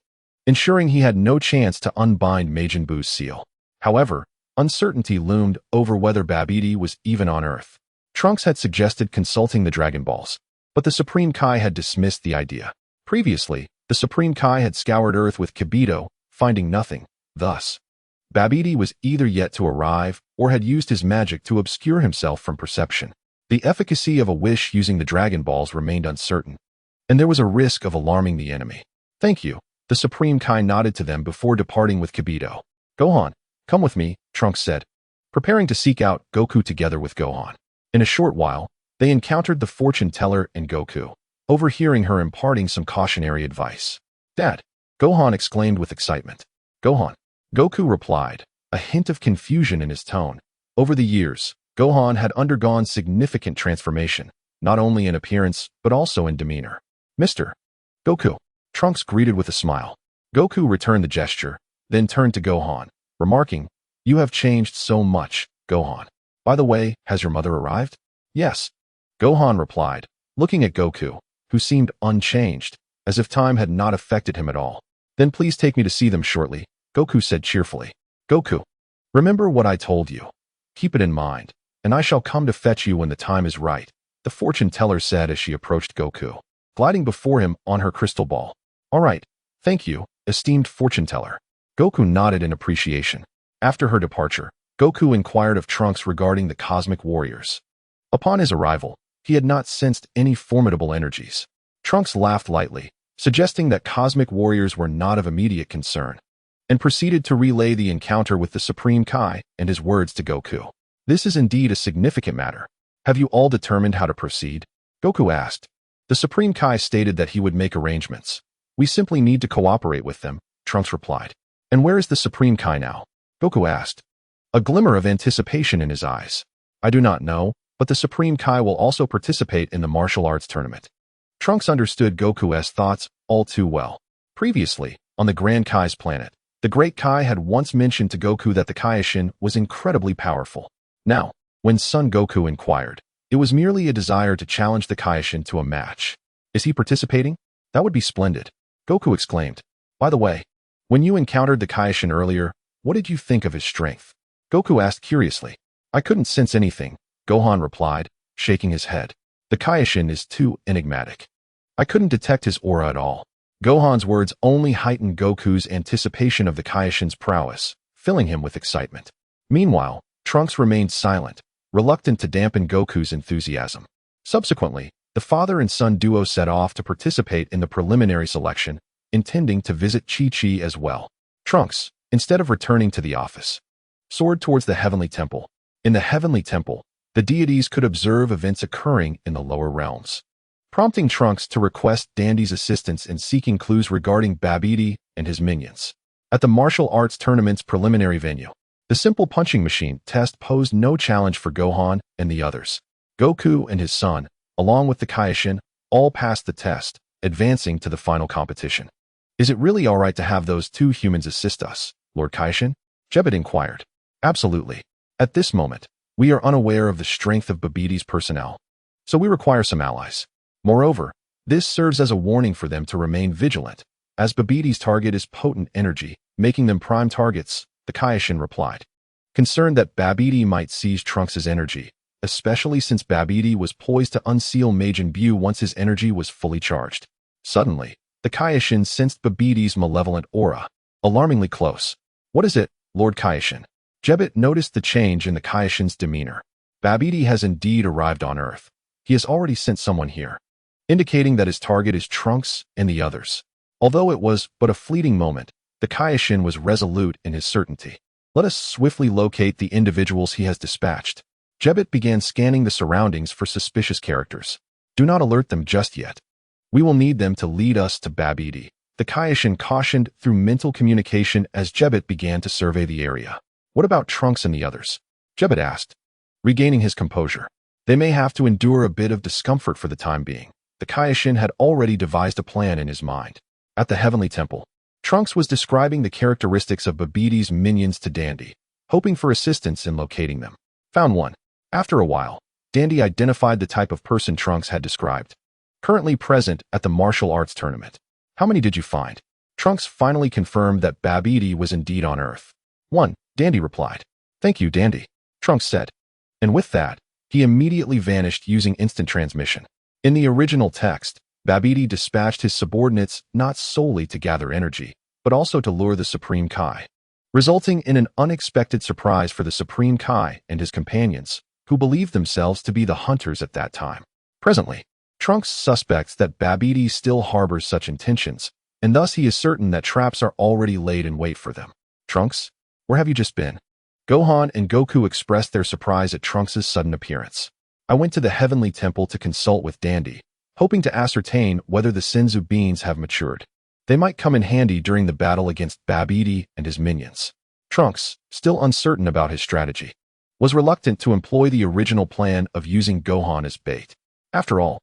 ensuring he had no chance to unbind Majin Buu's seal. However, uncertainty loomed over whether Babidi was even on Earth. Trunks had suggested consulting the Dragon Balls, but the Supreme Kai had dismissed the idea. Previously, the Supreme Kai had scoured Earth with Kibito, finding nothing. Thus, Babidi was either yet to arrive or had used his magic to obscure himself from perception. The efficacy of a wish using the Dragon Balls remained uncertain, and there was a risk of alarming the enemy. Thank you. The Supreme Kai nodded to them before departing with Kibito. Gohan, come with me, Trunks said, preparing to seek out Goku together with Gohan. In a short while, they encountered the fortune teller and Goku, overhearing her imparting some cautionary advice. Dad, Gohan exclaimed with excitement. Gohan, Goku replied, a hint of confusion in his tone. Over the years, Gohan had undergone significant transformation, not only in appearance but also in demeanor. Mr. Goku, Trunks greeted with a smile. Goku returned the gesture, then turned to Gohan, remarking, You have changed so much, Gohan. By the way, has your mother arrived? Yes. Gohan replied, looking at Goku, who seemed unchanged, as if time had not affected him at all. Then please take me to see them shortly, Goku said cheerfully. Goku, remember what I told you. Keep it in mind, and I shall come to fetch you when the time is right, the fortune teller said as she approached Goku, gliding before him on her crystal ball. All right, thank you, esteemed fortune teller. Goku nodded in appreciation. After her departure, Goku inquired of Trunks regarding the cosmic warriors. Upon his arrival, he had not sensed any formidable energies. Trunks laughed lightly, suggesting that cosmic warriors were not of immediate concern, and proceeded to relay the encounter with the Supreme Kai and his words to Goku. This is indeed a significant matter. Have you all determined how to proceed? Goku asked. The Supreme Kai stated that he would make arrangements. We simply need to cooperate with them, Trunks replied. And where is the Supreme Kai now? Goku asked, a glimmer of anticipation in his eyes. I do not know, but the Supreme Kai will also participate in the martial arts tournament. Trunks understood Goku's thoughts all too well. Previously, on the Grand Kai's planet, the Great Kai had once mentioned to Goku that the Kaioshin was incredibly powerful. Now, when Son Goku inquired, it was merely a desire to challenge the Kaioshin to a match. Is he participating? That would be splendid. Goku exclaimed. By the way, when you encountered the Kaioshin earlier, what did you think of his strength? Goku asked curiously. I couldn't sense anything, Gohan replied, shaking his head. The Kaioshin is too enigmatic. I couldn't detect his aura at all. Gohan's words only heightened Goku's anticipation of the Kaioshin's prowess, filling him with excitement. Meanwhile, Trunks remained silent, reluctant to dampen Goku's enthusiasm. Subsequently, the father and son duo set off to participate in the preliminary selection, intending to visit Chi-Chi as well. Trunks, instead of returning to the office, soared towards the Heavenly Temple. In the Heavenly Temple, the deities could observe events occurring in the lower realms, prompting Trunks to request Dandy's assistance in seeking clues regarding Babidi and his minions. At the martial arts tournament's preliminary venue, the simple punching machine test posed no challenge for Gohan and the others. Goku and his son, along with the Kaioshin, all passed the test, advancing to the final competition. Is it really all right to have those two humans assist us, Lord Kaioshin? Jebbit inquired. Absolutely. At this moment, we are unaware of the strength of Babidi's personnel, so we require some allies. Moreover, this serves as a warning for them to remain vigilant, as Babidi's target is potent energy, making them prime targets, the Kaioshin replied. Concerned that Babidi might seize Trunks' energy, especially since Babidi was poised to unseal Majin Buu once his energy was fully charged. Suddenly, the Kaioshin sensed Babidi's malevolent aura, alarmingly close. What is it, Lord Kaioshin? Jebbit noticed the change in the Kaioshin's demeanor. Babidi has indeed arrived on Earth. He has already sent someone here, indicating that his target is Trunks and the others. Although it was but a fleeting moment, the Kaioshin was resolute in his certainty. Let us swiftly locate the individuals he has dispatched. Jebbit began scanning the surroundings for suspicious characters. Do not alert them just yet. We will need them to lead us to Babidi, the Kaioshin cautioned through mental communication as Jebbit began to survey the area. What about Trunks and the others? Jebbit asked, regaining his composure. They may have to endure a bit of discomfort for the time being. The Kaioshin had already devised a plan in his mind. At the Heavenly Temple, Trunks was describing the characteristics of Babidi's minions to Dandy, hoping for assistance in locating them. Found one. After a while, Dandy identified the type of person Trunks had described. currently present at the martial arts tournament. How many did you find? Trunks finally confirmed that Babidi was indeed on Earth. 1, Dandy replied. Thank you, Dandy, Trunks said. And with that, he immediately vanished using instant transmission. In the original text, Babidi dispatched his subordinates not solely to gather energy, but also to lure the Supreme Kai, resulting in an unexpected surprise for the Supreme Kai and his companions, who believed themselves to be the hunters at that time. Presently, Trunks suspects that Babidi still harbors such intentions, and thus he is certain that traps are already laid in wait for them. Trunks, where have you just been? Gohan and Goku expressed their surprise at Trunks' sudden appearance. I went to the Heavenly Temple to consult with Dandy, hoping to ascertain whether the Senzu beans have matured. They might come in handy during the battle against Babidi and his minions. Trunks, still uncertain about his strategy, was reluctant to employ the original plan of using Gohan as bait. After all,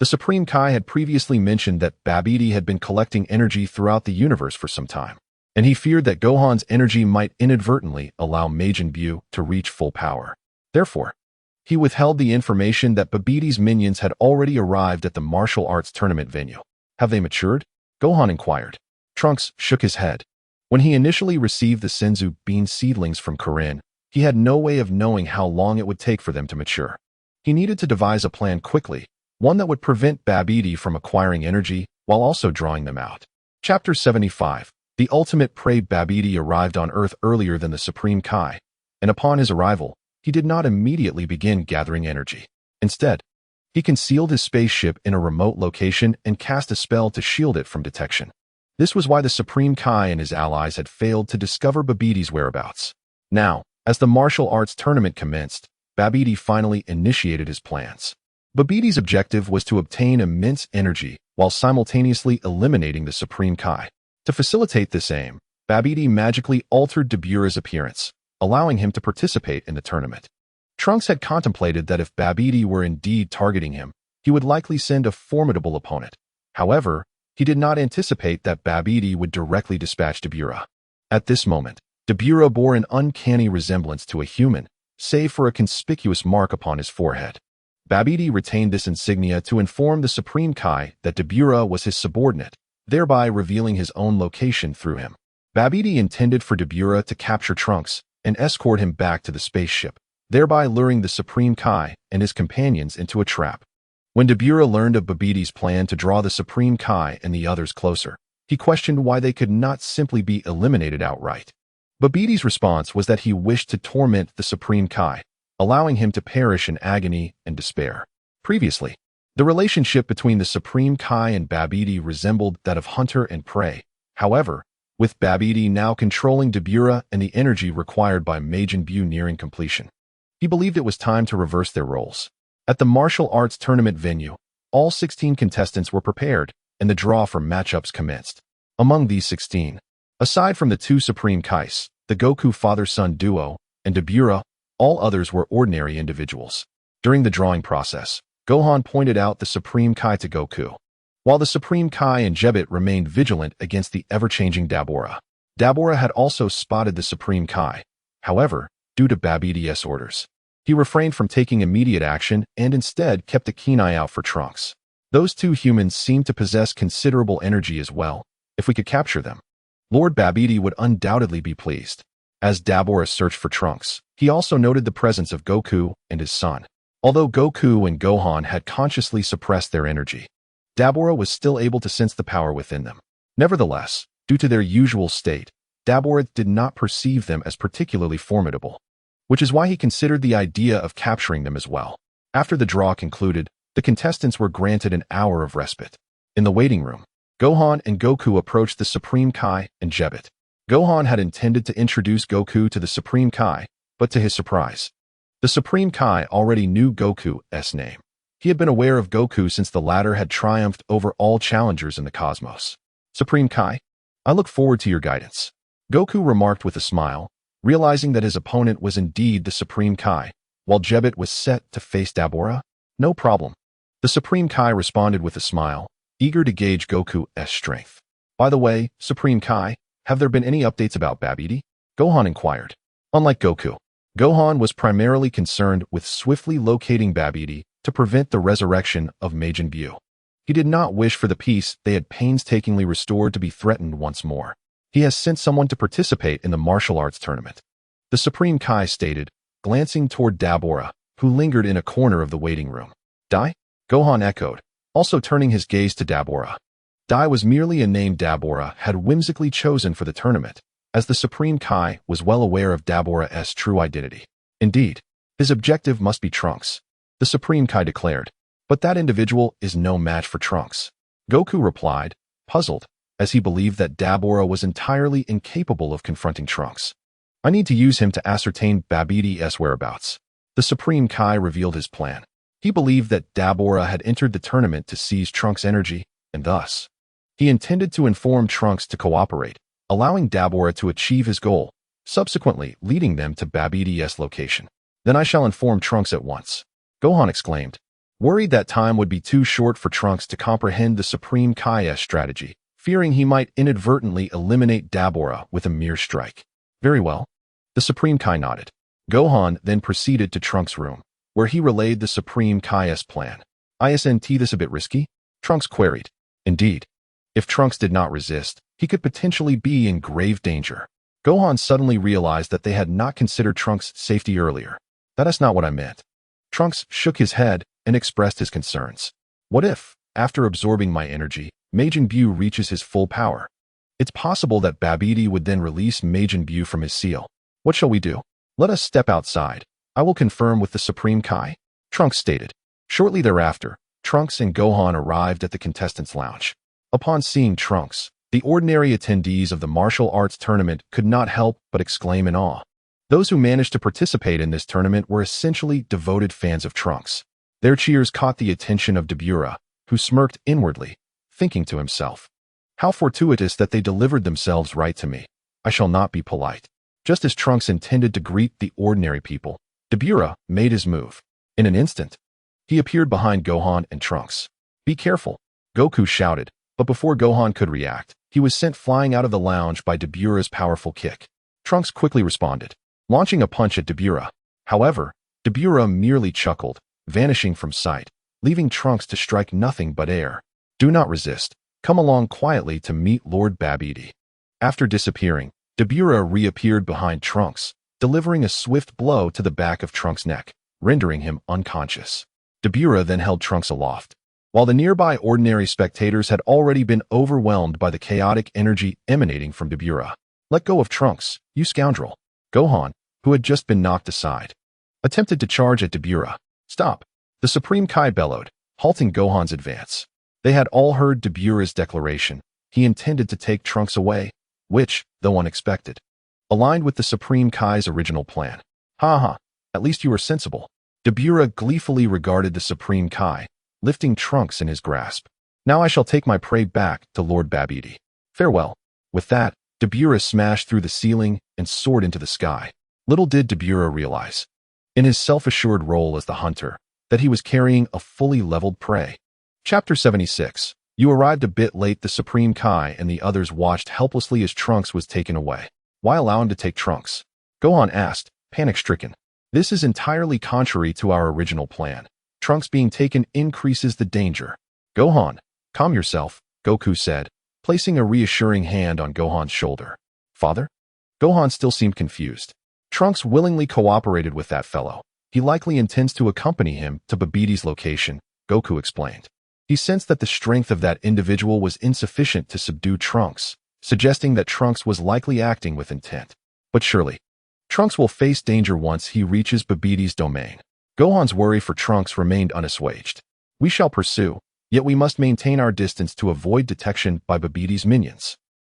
the Supreme Kai had previously mentioned that Babidi had been collecting energy throughout the universe for some time, and he feared that Gohan's energy might inadvertently allow Majin Buu to reach full power. Therefore, he withheld the information that Babidi's minions had already arrived at the martial arts tournament venue. Have they matured? Gohan inquired. Trunks shook his head. When he initially received the Senzu bean seedlings from Kuririn, he had no way of knowing how long it would take for them to mature. He needed to devise a plan quickly, one that would prevent Babidi from acquiring energy while also drawing them out. Chapter 75. The ultimate prey. Babidi arrived on Earth earlier than the Supreme Kai, and upon his arrival, he did not immediately begin gathering energy. Instead, he concealed his spaceship in a remote location and cast a spell to shield it from detection. This was why the Supreme Kai and his allies had failed to discover Babidi's whereabouts. Now, as the martial arts tournament commenced, Babidi finally initiated his plans. Babidi's objective was to obtain immense energy while simultaneously eliminating the Supreme Kai. To facilitate this aim, Babidi magically altered Dabura's appearance, allowing him to participate in the tournament. Trunks had contemplated that if Babidi were indeed targeting him, he would likely send a formidable opponent. However, he did not anticipate that Babidi would directly dispatch Dabura. At this moment, Dabura bore an uncanny resemblance to a human, save for a conspicuous mark upon his forehead. Babidi retained this insignia to inform the Supreme Kai that Dabura was his subordinate, thereby revealing his own location through him. Babidi intended for Dabura to capture Trunks and escort him back to the spaceship, thereby luring the Supreme Kai and his companions into a trap. When Dabura learned of Babidi's plan to draw the Supreme Kai and the others closer, he questioned why they could not simply be eliminated outright. Babidi's response was that he wished to torment the Supreme Kai, allowing him to perish in agony and despair. Previously, the relationship between the Supreme Kai and Babidi resembled that of hunter and prey. However, with Babidi now controlling Dabura and the energy required by Majin Buu nearing completion, he believed it was time to reverse their roles. At the martial arts tournament venue, all 16 contestants were prepared, and the draw for matchups commenced. Among these 16, aside from the two Supreme Kais, the Goku father-son duo, and Dabura, all others were ordinary individuals. During the drawing process, Gohan pointed out the Supreme Kai to Goku, while the Supreme Kai and Jebit remained vigilant against the ever-changing Dabura. Dabura had also spotted the Supreme Kai. However, due to Babidi's orders, he refrained from taking immediate action and instead kept a keen eye out for Trunks. Those two humans seemed to possess considerable energy as well. If we could capture them, Lord Babidi would undoubtedly be pleased. As Dabura searched for Trunks, he also noted the presence of Goku and his son. Although Goku and Gohan had consciously suppressed their energy, Dabura was still able to sense the power within them. Nevertheless, due to their usual state, Dabura did not perceive them as particularly formidable, which is why he considered the idea of capturing them as well. After the draw concluded, the contestants were granted an hour of respite. In the waiting room, Gohan and Goku approached the Supreme Kai and Jebit. Gohan had intended to introduce Goku to the Supreme Kai, but to his surprise, the Supreme Kai already knew Goku's name. He had been aware of Goku since the latter had triumphed over all challengers in the cosmos. Supreme Kai, I look forward to your guidance, Goku remarked with a smile, realizing that his opponent was indeed the Supreme Kai, while Jebit was set to face Dabura. No problem. The Supreme Kai responded with a smile, eager to gauge Goku's strength. By the way, Supreme Kai, have there been any updates about Babidi? Gohan inquired. Unlike Goku, Gohan was primarily concerned with swiftly locating Babidi to prevent the resurrection of Majin Buu. He did not wish for the peace they had painstakingly restored to be threatened once more. He has sent someone to participate in the martial arts tournament. The Supreme Kai stated, glancing toward Dabura, who lingered in a corner of the waiting room. Dai? Gohan echoed, also turning his gaze to Dabura. Dai was merely a name Dabura had whimsically chosen for the tournament, as the Supreme Kai was well aware of Dabura's true identity. Indeed, his objective must be Trunks, the Supreme Kai declared, but that individual is no match for Trunks. Goku replied, puzzled, as he believed that Dabura was entirely incapable of confronting Trunks. I need to use him to ascertain Babidi-S whereabouts. The Supreme Kai revealed his plan. He believed that Dabura had entered the tournament to seize Trunks' energy, and thus, he intended to inform Trunks to cooperate, allowing Dabura to achieve his goal, subsequently leading them to Babidi-S location. Then I shall inform Trunks at once. Gohan exclaimed, worried that time would be too short for Trunks to comprehend the Supreme Kai's strategy, fearing he might inadvertently eliminate Dabura with a mere strike. Very well. The Supreme Kai nodded. Gohan then proceeded to Trunks' room, where he relayed the Supreme Kai's plan. Isn't this a bit risky? Trunks queried. Indeed. If Trunks did not resist, he could potentially be in grave danger. Gohan suddenly realized that they had not considered Trunks' safety earlier. That is not what I meant. Trunks shook his head and expressed his concerns. What if, after absorbing my energy, Majin Buu reaches his full power? It's possible that Babidi would then release Majin Buu from his seal. What shall we do? Let us step outside. I will confirm with the Supreme Kai, Trunks stated. Shortly thereafter, Trunks and Gohan arrived at the contestants' lounge. Upon seeing Trunks, the ordinary attendees of the martial arts tournament could not help but exclaim in awe. Those who managed to participate in this tournament were essentially devoted fans of Trunks. Their cheers caught the attention of Dabura, who smirked inwardly, thinking to himself, how fortuitous that they delivered themselves right to me. I shall not be polite. Just as Trunks intended to greet the ordinary people, Dabura made his move. In an instant, he appeared behind Gohan and Trunks. Be careful, Goku shouted, but before Gohan could react, he was sent flying out of the lounge by Dabura's powerful kick. Trunks quickly responded, launching a punch at Dabura. However, Dabura merely chuckled, vanishing from sight, leaving Trunks to strike nothing but air. Do not resist. Come along quietly to meet Lord Babidi. After disappearing, Dabura reappeared behind Trunks, delivering a swift blow to the back of Trunks' neck, rendering him unconscious. Dabura then held Trunks aloft. While the nearby ordinary spectators had already been overwhelmed by the chaotic energy emanating from Dabura. Let go of Trunks, you scoundrel. Gohan, who had just been knocked aside, attempted to charge at Dabura. Stop. The Supreme Kai bellowed, halting Gohan's advance. They had all heard Dabura's declaration. He intended to take Trunks away, which, though unexpected, aligned with the Supreme Kai's original plan. Ha ha, at least you are sensible. Dabura gleefully regarded the Supreme Kai, lifting Trunks in his grasp. Now I shall take my prey back to Lord Babidi. Farewell. With that, Dabura smashed through the ceiling and soared into the sky. Little did Dabura realize, in his self-assured role as the hunter, that he was carrying a fully leveled prey. Chapter 76. You arrived a bit late. The Supreme Kai and the others watched helplessly as Trunks was taken away. Why allow him to take Trunks? Gohan asked, panic-stricken. This is entirely contrary to our original plan. Trunks being taken increases the danger. Gohan, calm yourself, Goku said, placing a reassuring hand on Gohan's shoulder. Father? Gohan still seemed confused. Trunks willingly cooperated with that fellow. He likely intends to accompany him to Babidi's location, Goku explained. He sensed that the strength of that individual was insufficient to subdue Trunks, suggesting that Trunks was likely acting with intent. But surely, Trunks will face danger once he reaches Babidi's domain. Gohan's worry for Trunks remained unassuaged. We shall pursue, yet we must maintain our distance to avoid detection by Babidi's minions.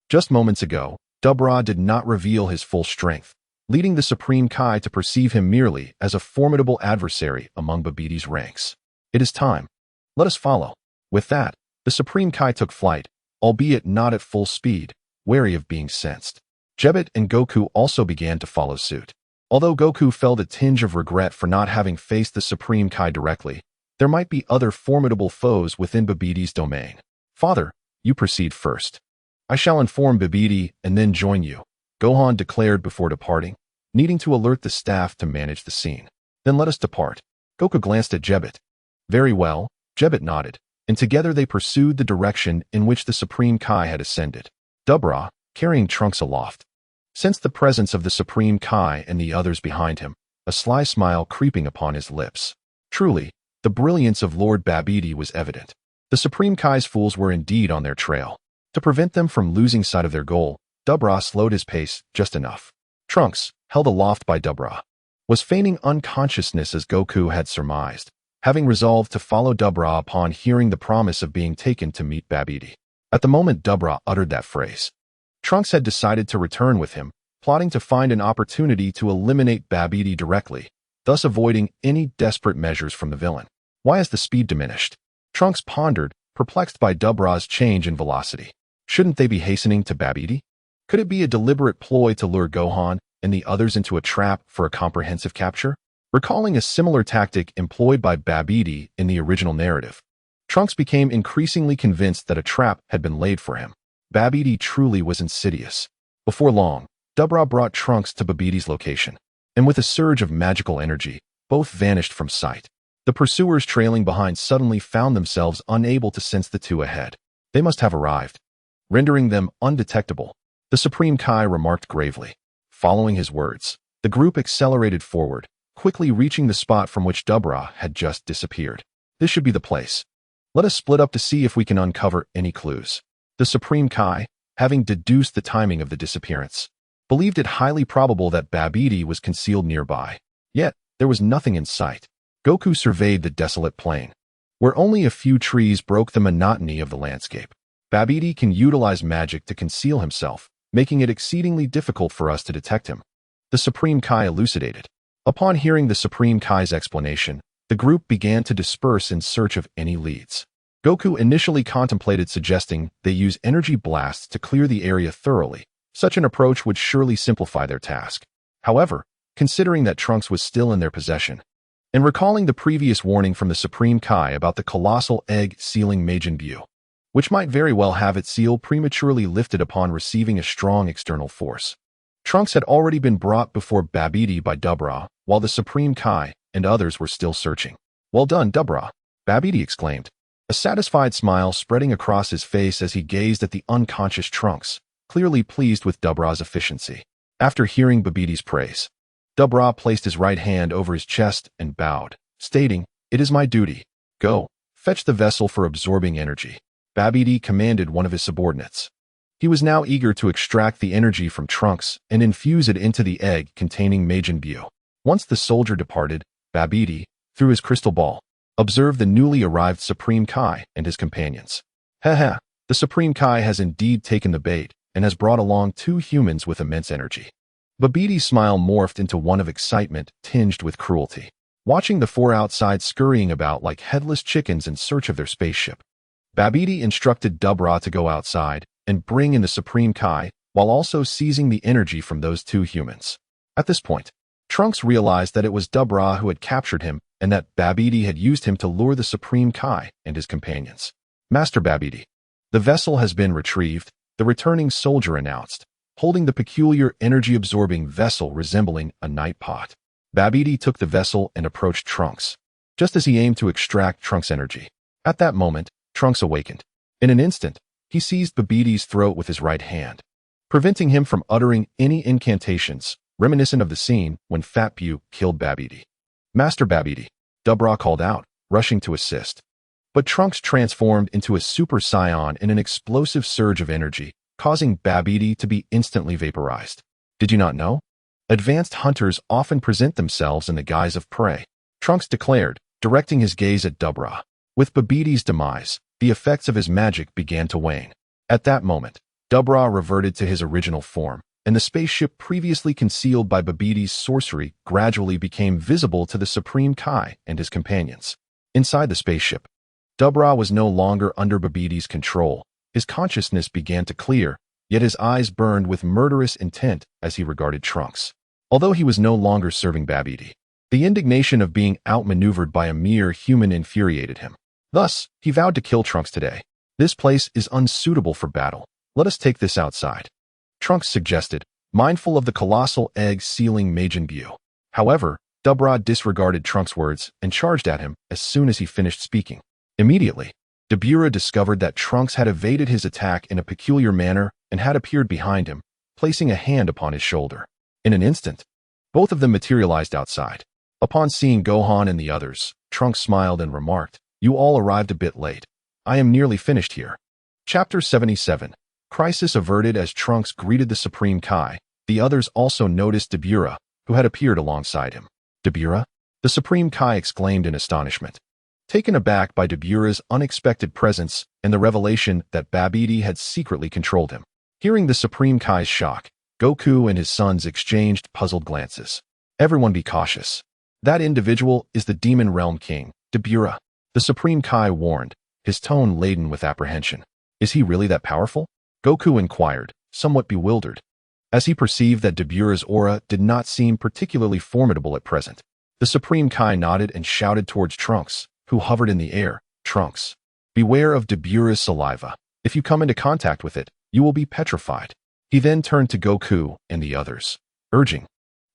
Just moments ago, Dabura did not reveal his full strength, leading the Supreme Kai to perceive him merely as a formidable adversary among Babidi's ranks. It is time. Let us follow. With that, the Supreme Kai took flight, albeit not at full speed, wary of being sensed. Jebbit and Goku also began to follow suit. Although Goku felt a tinge of regret for not having faced the Supreme Kai directly, there might be other formidable foes within Babidi's domain. Father, you proceed first. I shall inform Babidi and then join you, Gohan declared before departing, needing to alert the staff to manage the scene. Then let us depart. Goku glanced at Jebbit. Very well, Jebbit nodded, and together they pursued the direction in which the Supreme Kai had ascended. Dabra, carrying Trunks aloft, sensed the presence of the Supreme Kai and the others behind him, a sly smile creeping upon his lips. Truly, the brilliance of Lord Babidi was evident. The Supreme Kai's fools were indeed on their trail. To prevent them from losing sight of their goal, Dabra slowed his pace just enough. Trunks, held aloft by Dabra, was feigning unconsciousness as Goku had surmised, having resolved to follow Dabra upon hearing the promise of being taken to meet Babidi. At the moment Dabra uttered that phrase, Trunks had decided to return with him, plotting to find an opportunity to eliminate Babidi directly, thus avoiding any desperate measures from the villain. Why has the speed diminished? Trunks pondered, perplexed by Dabra's change in velocity. Shouldn't they be hastening to Babidi? Could it be a deliberate ploy to lure Gohan and the others into a trap for a comprehensive capture? Recalling a similar tactic employed by Babidi in the original narrative, Trunks became increasingly convinced that a trap had been laid for him. Babidi truly was insidious. Before long, Dabra brought Trunks to Babidi's location, and with a surge of magical energy, both vanished from sight. The pursuers trailing behind suddenly found themselves unable to sense the two ahead. They must have arrived, rendering them undetectable. The Supreme Kai remarked gravely. Following his words, the group accelerated forward, quickly reaching the spot from which Dabra had just disappeared. This should be the place. Let us split up to see if we can uncover any clues. The Supreme Kai, having deduced the timing of the disappearance, believed it highly probable that Babidi was concealed nearby. Yet, there was nothing in sight. Goku surveyed the desolate plain, where only a few trees broke the monotony of the landscape. Babidi can utilize magic to conceal himself, making it exceedingly difficult for us to detect him. The Supreme Kai elucidated. Upon hearing the Supreme Kai's explanation, the group began to disperse in search of any leads. Goku initially contemplated suggesting they use energy blasts to clear the area thoroughly. Such an approach would surely simplify their task. However, considering that Trunks was still in their possession, and recalling the previous warning from the Supreme Kai about the colossal egg sealing Majin Buu, which might very well have its seal prematurely lifted upon receiving a strong external force, Trunks had already been brought before Babidi by Dabra, while the Supreme Kai and others were still searching. "Well done, Dabra," Babidi exclaimed, a satisfied smile spreading across his face as he gazed at the unconscious Trunks, clearly pleased with Dabra's efficiency. After hearing Babidi's praise, Dabra placed his right hand over his chest and bowed, stating, "It is my duty. Go, fetch the vessel for absorbing energy." Babidi commanded one of his subordinates. He was now eager to extract the energy from Trunks and infuse it into the egg containing Majin Buu. Once the soldier departed, Babidi, through his crystal ball, observed the newly arrived Supreme Kai and his companions. "Haha, the Supreme Kai has indeed taken the bait and has brought along two humans with immense energy." Babidi's smile morphed into one of excitement tinged with cruelty. Watching the four outside scurrying about like headless chickens in search of their spaceship, Babidi instructed Dabra to go outside and bring in the Supreme Kai while also seizing the energy from those two humans. At this point, Trunks realized that it was Dabra who had captured him and that Babidi had used him to lure the Supreme Kai and his companions. "Master Babidi, the vessel has been retrieved," the returning soldier announced, holding the peculiar energy-absorbing vessel resembling a night pot. Babidi took the vessel and approached Trunks, just as he aimed to extract Trunks' energy. At that moment, Trunks awakened. In an instant, he seized Babidi's throat with his right hand, preventing him from uttering any incantations, reminiscent of the scene when Fat Buu killed Babidi. "Master Babidi," Dabra called out, rushing to assist. But Trunks transformed into a Super Saiyan in an explosive surge of energy, causing Babidi to be instantly vaporized. "Did you not know? Advanced hunters often present themselves in the guise of prey," Trunks declared, directing his gaze at Dabra. With Babidi's demise, the effects of his magic began to wane. At that moment, Dabra reverted to his original form, and the spaceship previously concealed by Babidi's sorcery gradually became visible to the Supreme Kai and his companions. Inside the spaceship, Dabra was no longer under Babidi's control. His consciousness began to clear, yet his eyes burned with murderous intent as he regarded Trunks. Although he was no longer serving Babidi, the indignation of being outmaneuvered by a mere human infuriated him. Thus, he vowed to kill Trunks today. "This place is unsuitable for battle. Let us take this outside," Trunks suggested, mindful of the colossal egg sealing Majin Buu. However, Dabra disregarded Trunks' words and charged at him as soon as he finished speaking. Immediately, Dabura discovered that Trunks had evaded his attack in a peculiar manner and had appeared behind him, placing a hand upon his shoulder. In an instant, both of them materialized outside. Upon seeing Gohan and the others, Trunks smiled and remarked, "You all arrived a bit late. I am nearly finished here." Chapter 77. Crisis averted. As Trunks greeted the Supreme Kai, the others also noticed Dabura, who had appeared alongside him. "Dabura?" the Supreme Kai exclaimed in astonishment. Taken aback by Dabura's unexpected presence and the revelation that Babidi had secretly controlled him. Hearing the Supreme Kai's shock, Goku and his sons exchanged puzzled glances. "Everyone be cautious. That individual is the Demon Realm King, Dabura," the Supreme Kai warned, his tone laden with apprehension. "Is he really that powerful?" Goku inquired, somewhat bewildered, as he perceived that Dabura's aura did not seem particularly formidable at present. The Supreme Kai nodded and shouted towards Trunks, who hovered in the air. "Trunks, beware of Dabura's saliva. If you come into contact with it, you will be petrified." He then turned to Goku and the others, urging,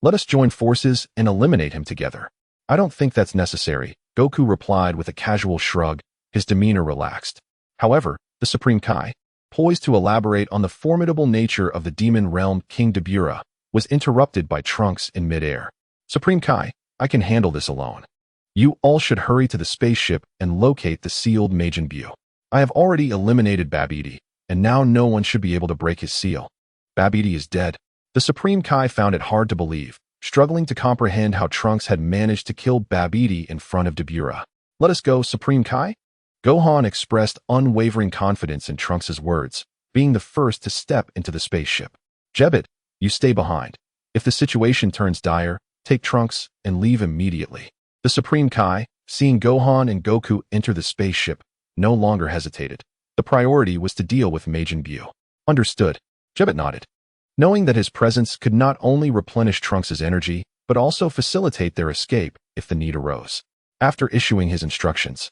"Let us join forces and eliminate him together." "I don't think that's necessary," Goku replied with a casual shrug, his demeanor relaxed. However, the Supreme Kai, poised to elaborate on the formidable nature of the Demon Realm King Dabura, was interrupted by Trunks in midair. "Supreme Kai, I can handle this alone. You all should hurry to the spaceship and locate the sealed Majin Buu. I have already eliminated Babidi, and now no one should be able to break his seal." "Babidi is dead." The Supreme Kai found it hard to believe, struggling to comprehend how Trunks had managed to kill Babidi in front of Dabura. "Let us go, Supreme Kai." Gohan expressed unwavering confidence in Trunks' words, being the first to step into the spaceship. "Jebbit, you stay behind. If the situation turns dire, take Trunks and leave immediately." The Supreme Kai, seeing Gohan and Goku enter the spaceship, no longer hesitated. The priority was to deal with Majin Buu. "Understood." Jebbit nodded, knowing that his presence could not only replenish Trunks' energy, but also facilitate their escape if the need arose. After issuing his instructions,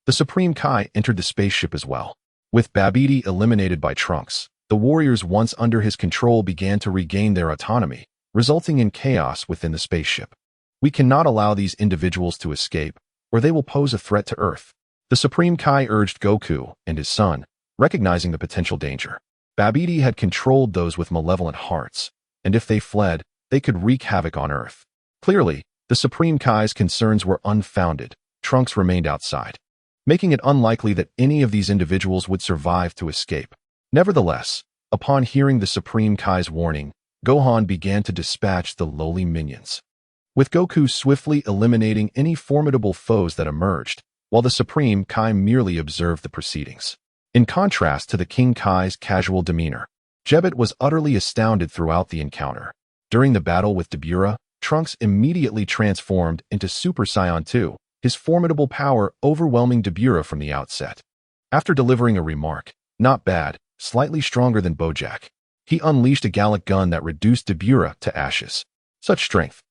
the Supreme Kai entered the spaceship as well. With Babidi eliminated by Trunks, the warriors once under his control began to regain their autonomy, resulting in chaos within the spaceship. "We cannot allow these individuals to escape, or they will pose a threat to Earth," the Supreme Kai urged Goku and his son, recognizing the potential danger. Babidi had controlled those with malevolent hearts, and if they fled, they could wreak havoc on Earth. Clearly, the Supreme Kai's concerns were unfounded. Trunks remained outside, making it unlikely that any of these individuals would survive to escape. Nevertheless, upon hearing the Supreme Kai's warning, Gohan began to dispatch the lowly minions, with Goku swiftly eliminating any formidable foes that emerged, while the Supreme Kai merely observed the proceedings. In contrast to the King Kai's casual demeanor, Jebbit was utterly astounded throughout the encounter. During the battle with Dabura, Trunks immediately transformed into Super Saiyan 2, his formidable power overwhelming Dabura from the outset. After delivering a remark, "Not bad, slightly stronger than Bojack," he unleashed a Gallic gun that reduced Dabura to ashes. Such strength.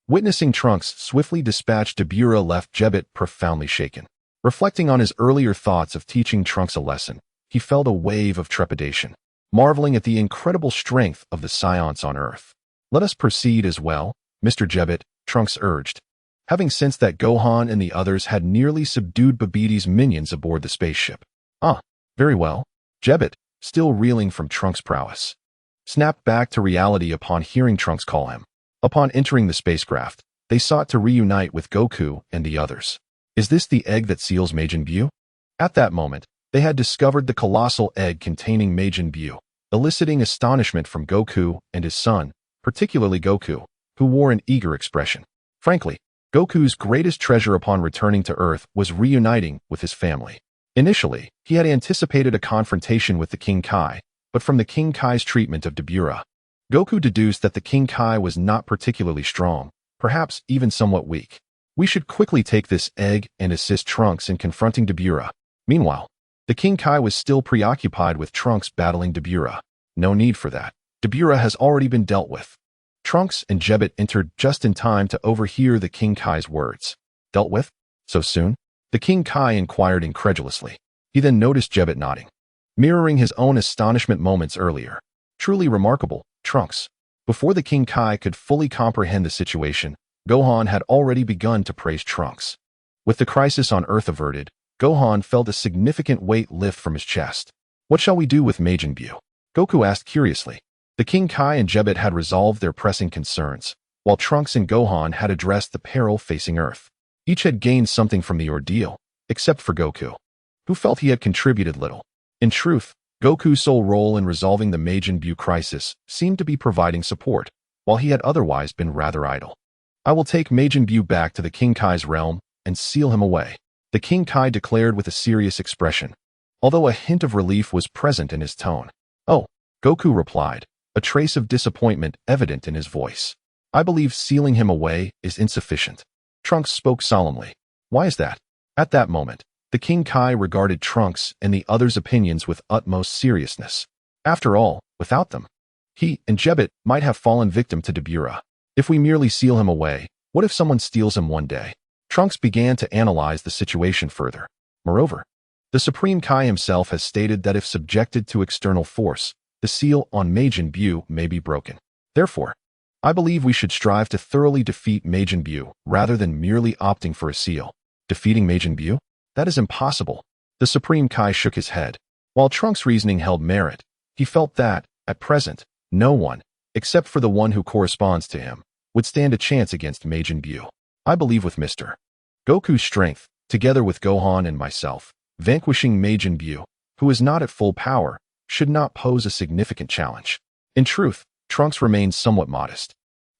Witnessing Trunks swiftly dispatch Dabura left Jebbit profoundly shaken. Reflecting on his earlier thoughts of teaching Trunks a lesson, he felt a wave of trepidation, marveling at the incredible strength of the Saiyans on Earth. "Let us proceed as well, Mr. Jebbit," Trunks urged, having sensed that Gohan and the others had nearly subdued Babidi's minions aboard the spaceship. "Ah, very well." Jebbit, still reeling from Trunks' prowess, snapped back to reality upon hearing Trunks call him. Upon entering the spacecraft, they sought to reunite with Goku and the others. "Is this the egg that seals Majin Buu?" At that moment, they had discovered the colossal egg containing Majin Buu, eliciting astonishment from Goku and his son, particularly Goku, who wore an eager expression. Frankly, Goku's greatest treasure upon returning to Earth was reuniting with his family. Initially, he had anticipated a confrontation with the King Kai, but from the King Kai's treatment of Dabura, Goku deduced that the King Kai was not particularly strong, perhaps even somewhat weak. "We should quickly take this egg and assist Trunks in confronting Dabura." Meanwhile, the King Kai was still preoccupied with Trunks battling Dabura. "No need for that. Dabura has already been dealt with." Trunks and Jebbit entered just in time to overhear the King Kai's words. "Dealt with? So soon?" the King Kai inquired incredulously. He then noticed Jebbit nodding, mirroring his own astonishment moments earlier. "Truly remarkable, Trunks." Before the King Kai could fully comprehend the situation, Gohan had already begun to praise Trunks. With the crisis on Earth averted, Gohan felt a significant weight lift from his chest. What shall we do with Majin Buu? Goku asked curiously. The King Kai and Jebbet had resolved their pressing concerns, while Trunks and Gohan had addressed the peril facing Earth. Each had gained something from the ordeal, except for Goku, who felt he had contributed little. In truth, Goku's sole role in resolving the Majin Buu crisis seemed to be providing support, while he had otherwise been rather idle. I will take Majin Buu back to the King Kai's realm and seal him away, the King Kai declared with a serious expression, although a hint of relief was present in his tone. Oh, Goku replied, a trace of disappointment evident in his voice. I believe sealing him away is insufficient. Trunks spoke solemnly. Why is that? At that moment, the King Kai regarded Trunks and the others' opinions with utmost seriousness. After all, without them, he and Jebbet might have fallen victim to Dabura. If we merely seal him away, what if someone steals him one day? Trunks began to analyze the situation further. Moreover, the Supreme Kai himself has stated that if subjected to external force, the seal on Majin Buu may be broken. Therefore, I believe we should strive to thoroughly defeat Majin Buu rather than merely opting for a seal. Defeating Majin Buu? That is impossible. The Supreme Kai shook his head. While Trunks' reasoning held merit, he felt that, at present, no one, except for the one who corresponds to him, would stand a chance against Majin Buu. I believe with Mr. Goku's strength, together with Gohan and myself, vanquishing Majin Buu, who is not at full power, should not pose a significant challenge. In truth, Trunks remains somewhat modest.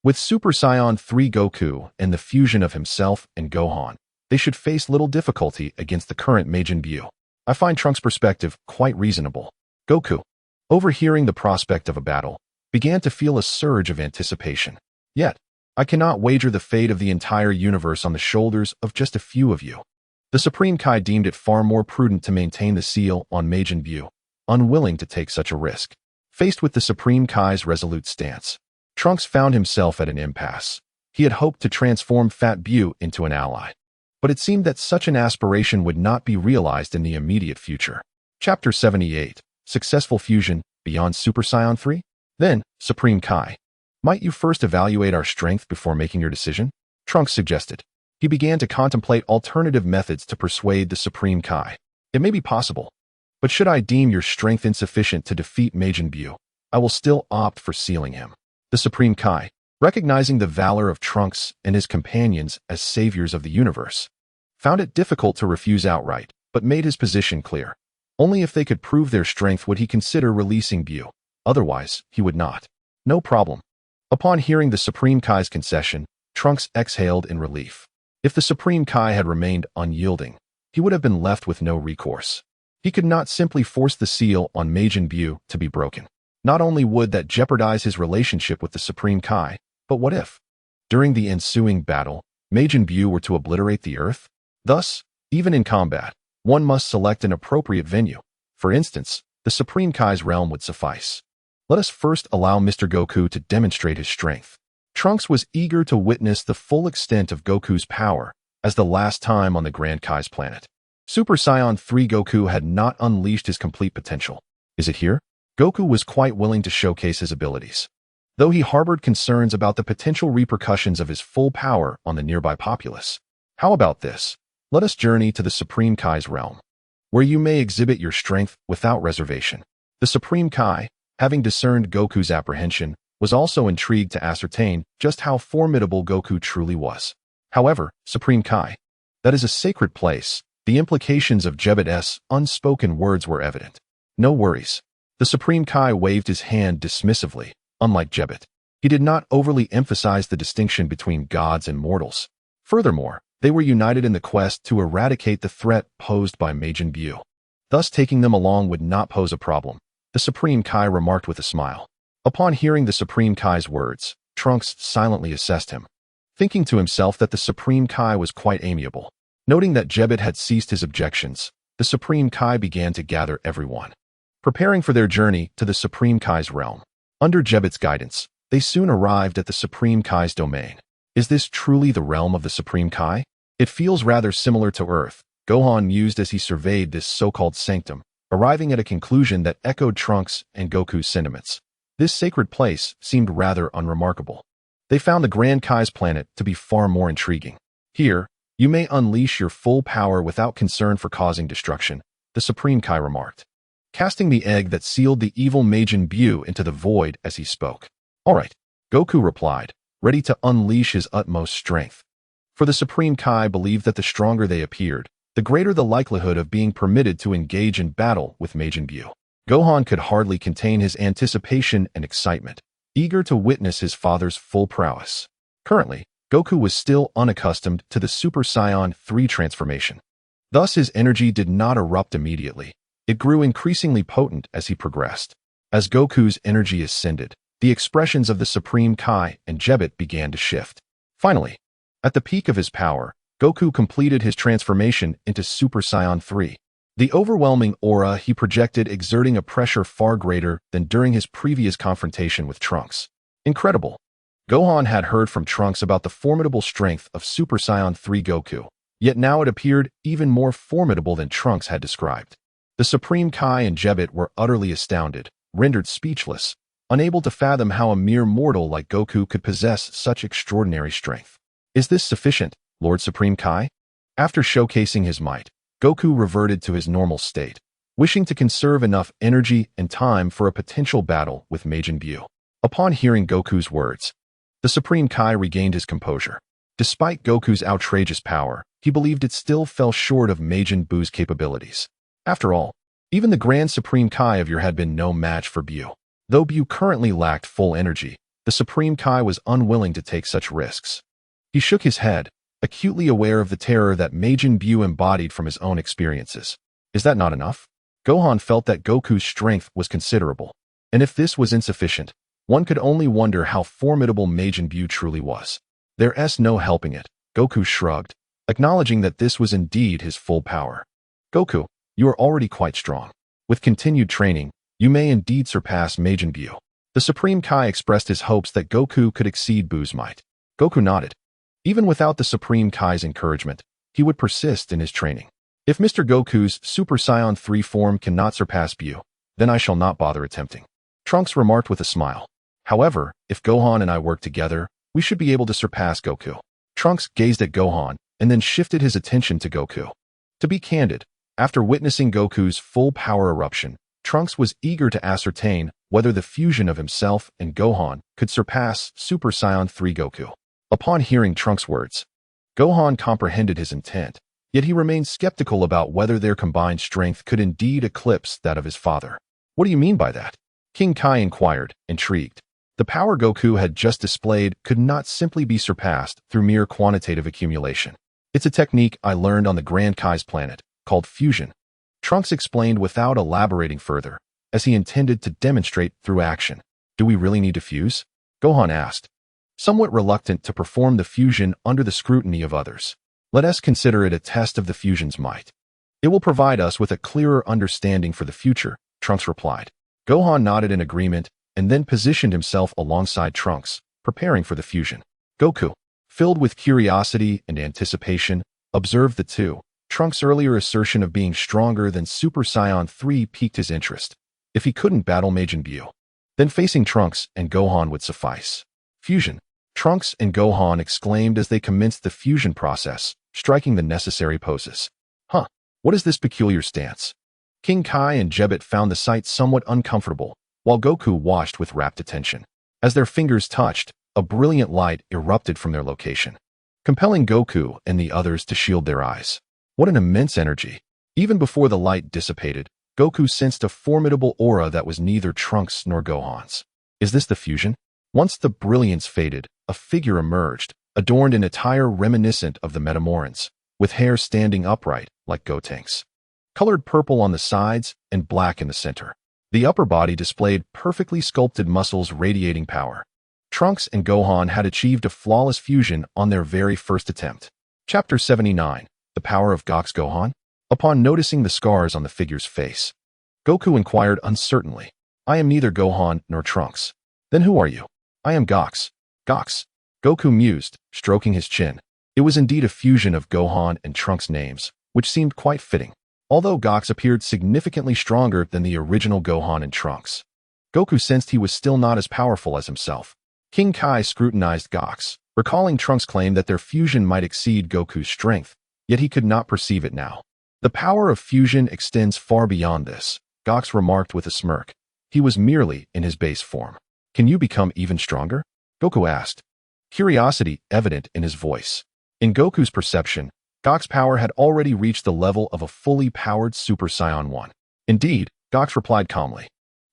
With Super Saiyan 3 Goku and the fusion of himself and Gohan, they should face little difficulty against the current Majin Buu. I find Trunks' perspective quite reasonable. Goku, overhearing the prospect of a battle, began to feel a surge of anticipation. Yet, I cannot wager the fate of the entire universe on the shoulders of just a few of you. The Supreme Kai deemed it far more prudent to maintain the seal on Majin Buu, unwilling to take such a risk. Faced with the Supreme Kai's resolute stance, Trunks found himself at an impasse. He had hoped to transform Fat Buu into an ally, but it seemed that such an aspiration would not be realized in the immediate future. Chapter 78, Successful Fusion Beyond Super Saiyan 3? Then, Supreme Kai, might you first evaluate our strength before making your decision? Trunks suggested. He began to contemplate alternative methods to persuade the Supreme Kai. It may be possible, but should I deem your strength insufficient to defeat Majin Buu, I will still opt for sealing him. The Supreme Kai, recognizing the valor of Trunks and his companions as saviors of the universe, found it difficult to refuse outright, but made his position clear. Only if they could prove their strength would he consider releasing Buu. Otherwise, he would not. No problem. Upon hearing the Supreme Kai's concession, Trunks exhaled in relief. If the Supreme Kai had remained unyielding, he would have been left with no recourse. He could not simply force the seal on Majin Buu to be broken. Not only would that jeopardize his relationship with the Supreme Kai, but what if, during the ensuing battle, Majin Buu were to obliterate the Earth? Thus, even in combat, one must select an appropriate venue. For instance, the Supreme Kai's realm would suffice. Let us first allow Mr. Goku to demonstrate his strength. Trunks was eager to witness the full extent of Goku's power as the last time on the Grand Kai's planet. Super Saiyan 3 Goku had not unleashed his complete potential. Is it here? Goku was quite willing to showcase his abilities, though he harbored concerns about the potential repercussions of his full power on the nearby populace. How about this? Let us journey to the Supreme Kai's realm, where you may exhibit your strength without reservation. The Supreme Kai, having discerned Goku's apprehension, was also intrigued to ascertain just how formidable Goku truly was. However, Supreme Kai, that is a sacred place. The implications of Jebbet's unspoken words were evident. No worries. The Supreme Kai waved his hand dismissively. Unlike Jebbet, he did not overly emphasize the distinction between gods and mortals. Furthermore, they were united in the quest to eradicate the threat posed by Majin Buu. Thus, taking them along would not pose a problem, the Supreme Kai remarked with a smile. Upon hearing the Supreme Kai's words, Trunks silently assessed him, thinking to himself that the Supreme Kai was quite amiable. Noting that Jebbet had ceased his objections, the Supreme Kai began to gather everyone, preparing for their journey to the Supreme Kai's realm. Under Jebbet's guidance, they soon arrived at the Supreme Kai's domain. Is this truly the realm of the Supreme Kai? It feels rather similar to Earth, Gohan mused as he surveyed this so-called sanctum, arriving at a conclusion that echoed Trunks and Goku's sentiments. This sacred place seemed rather unremarkable. They found the Grand Kai's planet to be far more intriguing. Here, You may unleash your full power without concern for causing destruction, the Supreme Kai remarked, casting the egg that sealed the evil Majin Buu into the void as he spoke. All right, Goku replied, ready to unleash his utmost strength. For the Supreme Kai believed that the stronger they appeared, the greater the likelihood of being permitted to engage in battle with Majin Buu. Gohan could hardly contain his anticipation and excitement, eager to witness his father's full prowess. Currently, Goku was still unaccustomed to the Super Saiyan 3 transformation. Thus his energy did not erupt immediately. It grew increasingly potent as he progressed. As Goku's energy ascended, the expressions of the Supreme Kai and Jebbit began to shift. Finally, at the peak of his power, Goku completed his transformation into Super Saiyan 3. The overwhelming aura he projected exerting a pressure far greater than during his previous confrontation with Trunks. Incredible. Gohan had heard from Trunks about the formidable strength of Super Saiyan 3 Goku, yet now it appeared even more formidable than Trunks had described. The Supreme Kai and Jebbit were utterly astounded, rendered speechless, unable to fathom how a mere mortal like Goku could possess such extraordinary strength. Is this sufficient, Lord Supreme Kai? After showcasing his might, Goku reverted to his normal state, wishing to conserve enough energy and time for a potential battle with Majin Buu. Upon hearing Goku's words, the Supreme Kai regained his composure. Despite Goku's outrageous power, he believed it still fell short of Majin Buu's capabilities. After all, even the Grand Supreme Kai of Yer had been no match for Buu. Though Buu currently lacked full energy, the Supreme Kai was unwilling to take such risks. He shook his head, acutely aware of the terror that Majin Buu embodied from his own experiences. Is that not enough? Gohan felt that Goku's strength was considerable, and if this was insufficient, one could only wonder how formidable Majin Buu truly was. There's no helping it, Goku shrugged, acknowledging that this was indeed his full power. Goku, you are already quite strong. With continued training, you may indeed surpass Majin Buu. The Supreme Kai expressed his hopes that Goku could exceed Buu's might. Goku nodded. Even without the Supreme Kai's encouragement, he would persist in his training. If Mr. Goku's Super Saiyan 3 form cannot surpass Buu, then I shall not bother attempting. Trunks remarked with a smile. However, if Gohan and I work together, we should be able to surpass Goku. Trunks gazed at Gohan and then shifted his attention to Goku. To be candid, after witnessing Goku's full power eruption, Trunks was eager to ascertain whether the fusion of himself and Gohan could surpass Super Saiyan 3 Goku. Upon hearing Trunks' words, Gohan comprehended his intent, yet he remained skeptical about whether their combined strength could indeed eclipse that of his father. What do you mean by that? King Kai inquired, intrigued. The power Goku had just displayed could not simply be surpassed through mere quantitative accumulation. It's a technique I learned on the Grand Kai's planet, called fusion. Trunks explained without elaborating further, as he intended to demonstrate through action. Do we really need to fuse? Gohan asked, somewhat reluctant to perform the fusion under the scrutiny of others. Let us consider it a test of the fusion's might. It will provide us with a clearer understanding for the future, Trunks replied. Gohan nodded in agreement and then positioned himself alongside Trunks, preparing for the fusion. Goku, filled with curiosity and anticipation, observed the two. Trunks' earlier assertion of being stronger than Super Saiyan 3 piqued his interest. If he couldn't battle Majin Buu, then facing Trunks and Gohan would suffice. Fusion. Trunks and Gohan exclaimed as they commenced the fusion process, striking the necessary poses. Huh, what is this peculiar stance? King Kai and Jebbit found the sight somewhat uncomfortable, while Goku watched with rapt attention. As their fingers touched, a brilliant light erupted from their location, compelling Goku and the others to shield their eyes. What an immense energy! Even before the light dissipated, Goku sensed a formidable aura that was neither Trunks nor Gohan's. Is this the fusion? Once the brilliance faded, a figure emerged, adorned in attire reminiscent of the Metamorans, with hair standing upright like Gotenks, colored purple on the sides and black in the center. The upper body displayed perfectly sculpted muscles radiating power. Trunks and Gohan had achieved a flawless fusion on their very first attempt. Chapter 79. The Power of Gox Gohan? Upon noticing the scars on the figure's face, Goku inquired uncertainly, I am neither Gohan nor Trunks. Then who are you? I am Gox. Gox. Goku mused, stroking his chin. It was indeed a fusion of Gohan and Trunks' names, which seemed quite fitting, although Gox appeared significantly stronger than the original Gohan and Trunks. Goku sensed he was still not as powerful as himself. King Kai scrutinized Gox, recalling Trunks' claim that their fusion might exceed Goku's strength, yet he could not perceive it now. The power of fusion extends far beyond this, Gox remarked with a smirk. He was merely in his base form. Can you become even stronger? Goku asked, curiosity evident in his voice. In Goku's perception, Gox's power had already reached the level of a fully powered Super Saiyan 1. Indeed, Gox replied calmly.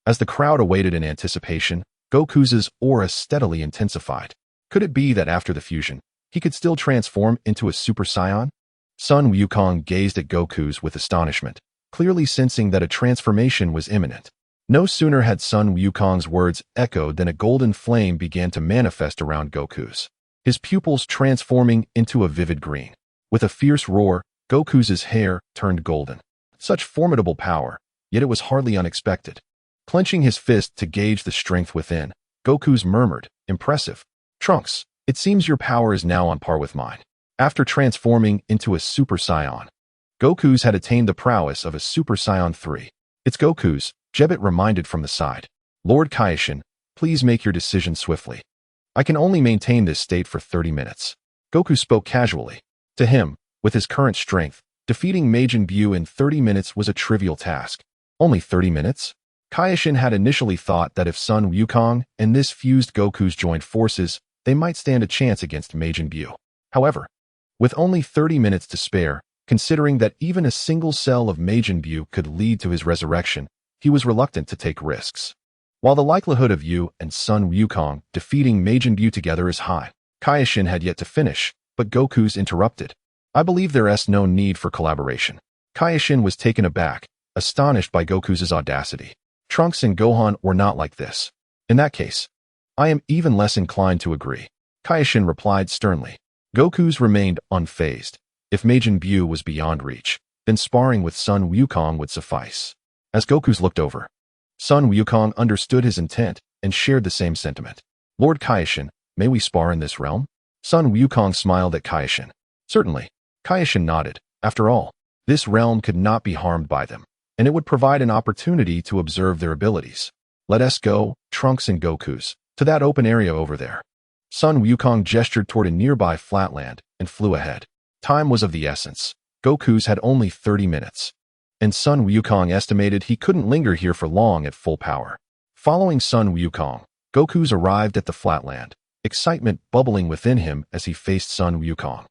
As the crowd awaited in anticipation, Goku's aura steadily intensified. Could it be that after the fusion, he could still transform into a Super Saiyan? Son Wukong gazed at Goku's with astonishment, clearly sensing that a transformation was imminent. No sooner had Son Wukong's words echoed than a golden flame began to manifest around Goku's, his pupils transforming into a vivid green. With a fierce roar, Goku's hair turned golden. Such formidable power, yet it was hardly unexpected. Clenching his fist to gauge the strength within, Goku's murmured, impressive. Trunks, it seems your power is now on par with mine. After transforming into a Super Saiyan, Goku's had attained the prowess of a Super Saiyan 3. It's Goku's, Jebit reminded from the side. Lord Kaioshin, please make your decision swiftly. I can only maintain this state for 30 minutes. Goku spoke casually. To him, with his current strength, defeating Majin Buu in 30 minutes was a trivial task. Only 30 minutes? Kaioshin had initially thought that if Son Wukong and this fused Goku's joined forces, they might stand a chance against Majin Buu. However, with only 30 minutes to spare, considering that even a single cell of Majin Buu could lead to his resurrection, he was reluctant to take risks. While the likelihood of Yu and Son Wukong defeating Majin Buu together is high, Kaioshin had yet to finish, but Goku's interrupted. I believe there is no need for collaboration. Kaioshin was taken aback, astonished by Goku's audacity. Trunks and Gohan were not like this. In that case, I am even less inclined to agree. Kaioshin replied sternly. Goku's remained unfazed. If Majin Buu was beyond reach, then sparring with Son Wukong would suffice. As Goku's looked over, Son Wukong understood his intent and shared the same sentiment. Lord Kaioshin, may we spar in this realm? Son Wukong smiled at Kaioshin. Certainly. Kaioshin nodded. After all, this realm could not be harmed by them, and it would provide an opportunity to observe their abilities. Let us go, Trunks and Goku's, to that open area over there. Son Wukong gestured toward a nearby flatland and flew ahead. Time was of the essence. Goku's had only 30 minutes. And Son Wukong estimated he couldn't linger here for long at full power. Following Son Wukong, Goku's arrived at the flatland, excitement bubbling within him as he faced Son Wukong.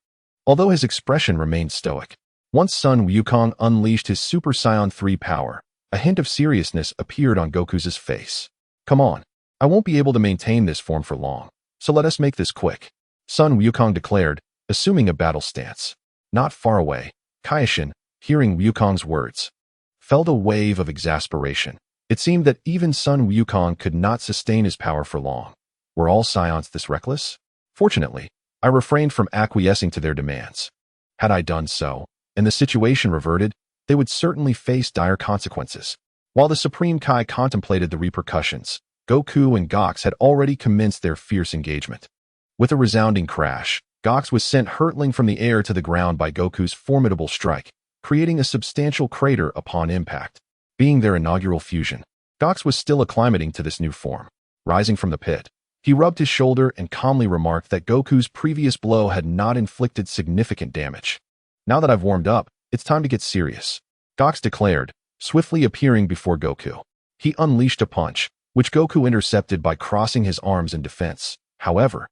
Although his expression remained stoic, once Son Wukong unleashed his Super Saiyan 3 power, a hint of seriousness appeared on Goku's face. Come on, I won't be able to maintain this form for long, so let us make this quick, Son Wukong declared, assuming a battle stance. Not far away, Kaioshin, hearing Wukong's words, felt a wave of exasperation. It seemed that even Son Wukong could not sustain his power for long. Were all Saiyans this reckless? Fortunately, I refrained from acquiescing to their demands. Had I done so, and the situation reverted, they would certainly face dire consequences. While the Supreme Kai contemplated the repercussions, Goku and Gox had already commenced their fierce engagement. With a resounding crash, Gox was sent hurtling from the air to the ground by Goku's formidable strike, creating a substantial crater upon impact. Being their inaugural fusion, Gox was still acclimating to this new form. Rising from the pit, he rubbed his shoulder and calmly remarked that Goku's previous blow had not inflicted significant damage. Now that I've warmed up, it's time to get serious, Gox declared, swiftly appearing before Goku. He unleashed a punch, which Goku intercepted by crossing his arms in defense. However,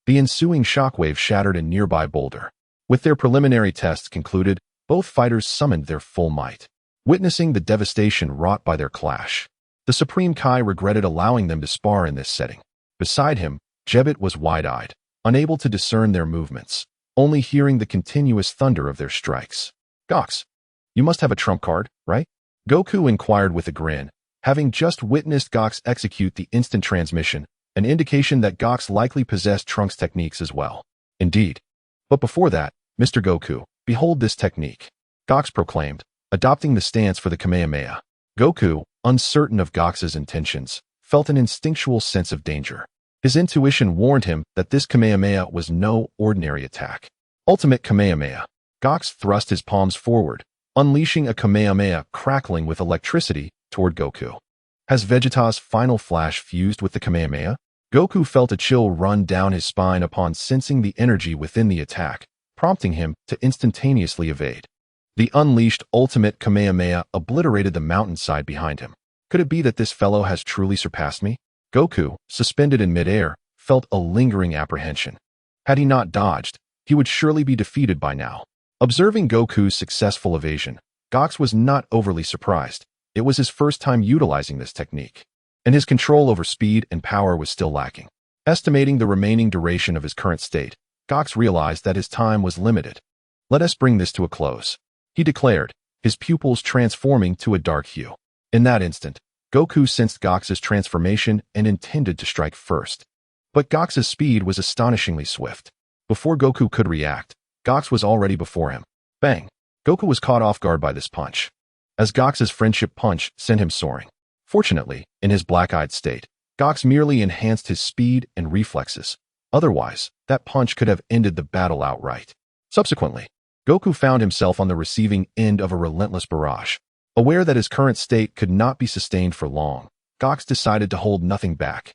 the ensuing shockwave shattered a nearby boulder. With their preliminary tests concluded, both fighters summoned their full might. Witnessing the devastation wrought by their clash, the Supreme Kai regretted allowing them to spar in this setting. Beside him, Jebit was wide-eyed, unable to discern their movements, only hearing the continuous thunder of their strikes. Gox, you must have a trump card, right? Goku inquired with a grin, having just witnessed Gox execute the instant transmission, an indication that Gox likely possessed Trunks techniques as well. Indeed. But before that, Mr. Goku, behold this technique, Gox proclaimed, adopting the stance for the Kamehameha. Goku, uncertain of Gox's intentions, felt an instinctual sense of danger. His intuition warned him that this Kamehameha was no ordinary attack. Ultimate Kamehameha. Gox thrust his palms forward, unleashing a Kamehameha crackling with electricity toward Goku. Has Vegeta's final flash fused with the Kamehameha? Goku felt a chill run down his spine upon sensing the energy within the attack, prompting him to instantaneously evade. The unleashed ultimate Kamehameha obliterated the mountainside behind him. Could it be that this fellow has truly surpassed me? Goku, suspended in midair, felt a lingering apprehension. Had he not dodged, he would surely be defeated by now. Observing Goku's successful evasion, Gox was not overly surprised. It was his first time utilizing this technique, and his control over speed and power was still lacking. Estimating the remaining duration of his current state, Gox realized that his time was limited. Let us bring this to a close, he declared, his pupils transforming to a dark hue. In that instant, Goku sensed Gox's transformation and intended to strike first. But Gox's speed was astonishingly swift. Before Goku could react, Gox was already before him. Bang! Goku was caught off guard by this punch, as Gox's friendship punch sent him soaring. Fortunately, in his black-eyed state, Gox merely enhanced his speed and reflexes. Otherwise, that punch could have ended the battle outright. Subsequently, Goku found himself on the receiving end of a relentless barrage. Aware that his current state could not be sustained for long, Gox decided to hold nothing back.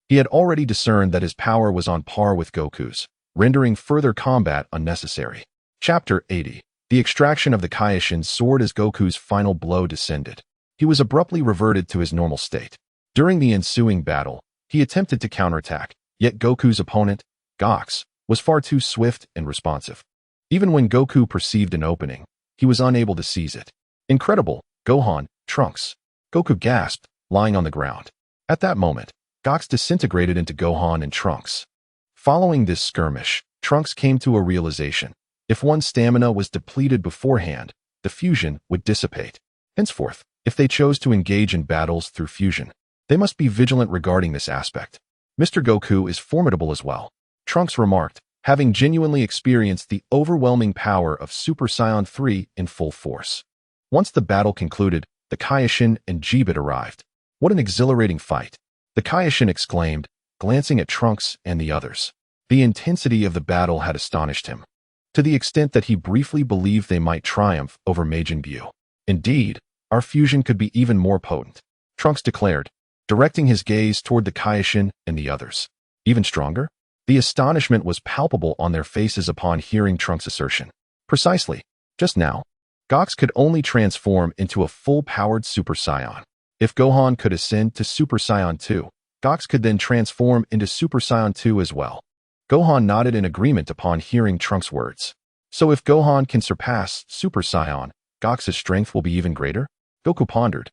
He had already discerned that his power was on par with Goku's, rendering further combat unnecessary. Chapter 80. The extraction of the Kaioshin sword as Goku's final blow descended. He was abruptly reverted to his normal state. During the ensuing battle, he attempted to counterattack, yet Goku's opponent, Gox, was far too swift and responsive. Even when Goku perceived an opening, he was unable to seize it. Incredible, Gohan, Trunks. Goku gasped, lying on the ground. At that moment, Gox disintegrated into Gohan and Trunks. Following this skirmish, Trunks came to a realization. If one's stamina was depleted beforehand, the fusion would dissipate. Henceforth, if they chose to engage in battles through fusion, they must be vigilant regarding this aspect. Mr. Goku is formidable as well, Trunks remarked, having genuinely experienced the overwhelming power of Super Saiyan 3 in full force. Once the battle concluded, the Kaioshin and Jeebit arrived. What an exhilarating fight! The Kaioshin exclaimed, glancing at Trunks and the others. The intensity of the battle had astonished him, to the extent that he briefly believed they might triumph over Majin Buu. Indeed, our fusion could be even more potent, Trunks declared, directing his gaze toward the Kaioshin and the others. Even stronger? The astonishment was palpable on their faces upon hearing Trunks' assertion. Precisely. Just now, Gox could only transform into a full-powered Super Saiyan. If Gohan could ascend to Super Saiyan 2, Gox could then transform into Super Saiyan 2 as well. Gohan nodded in agreement upon hearing Trunks' words. So if Gohan can surpass Super Saiyan, Gox's strength will be even greater? Goku pondered,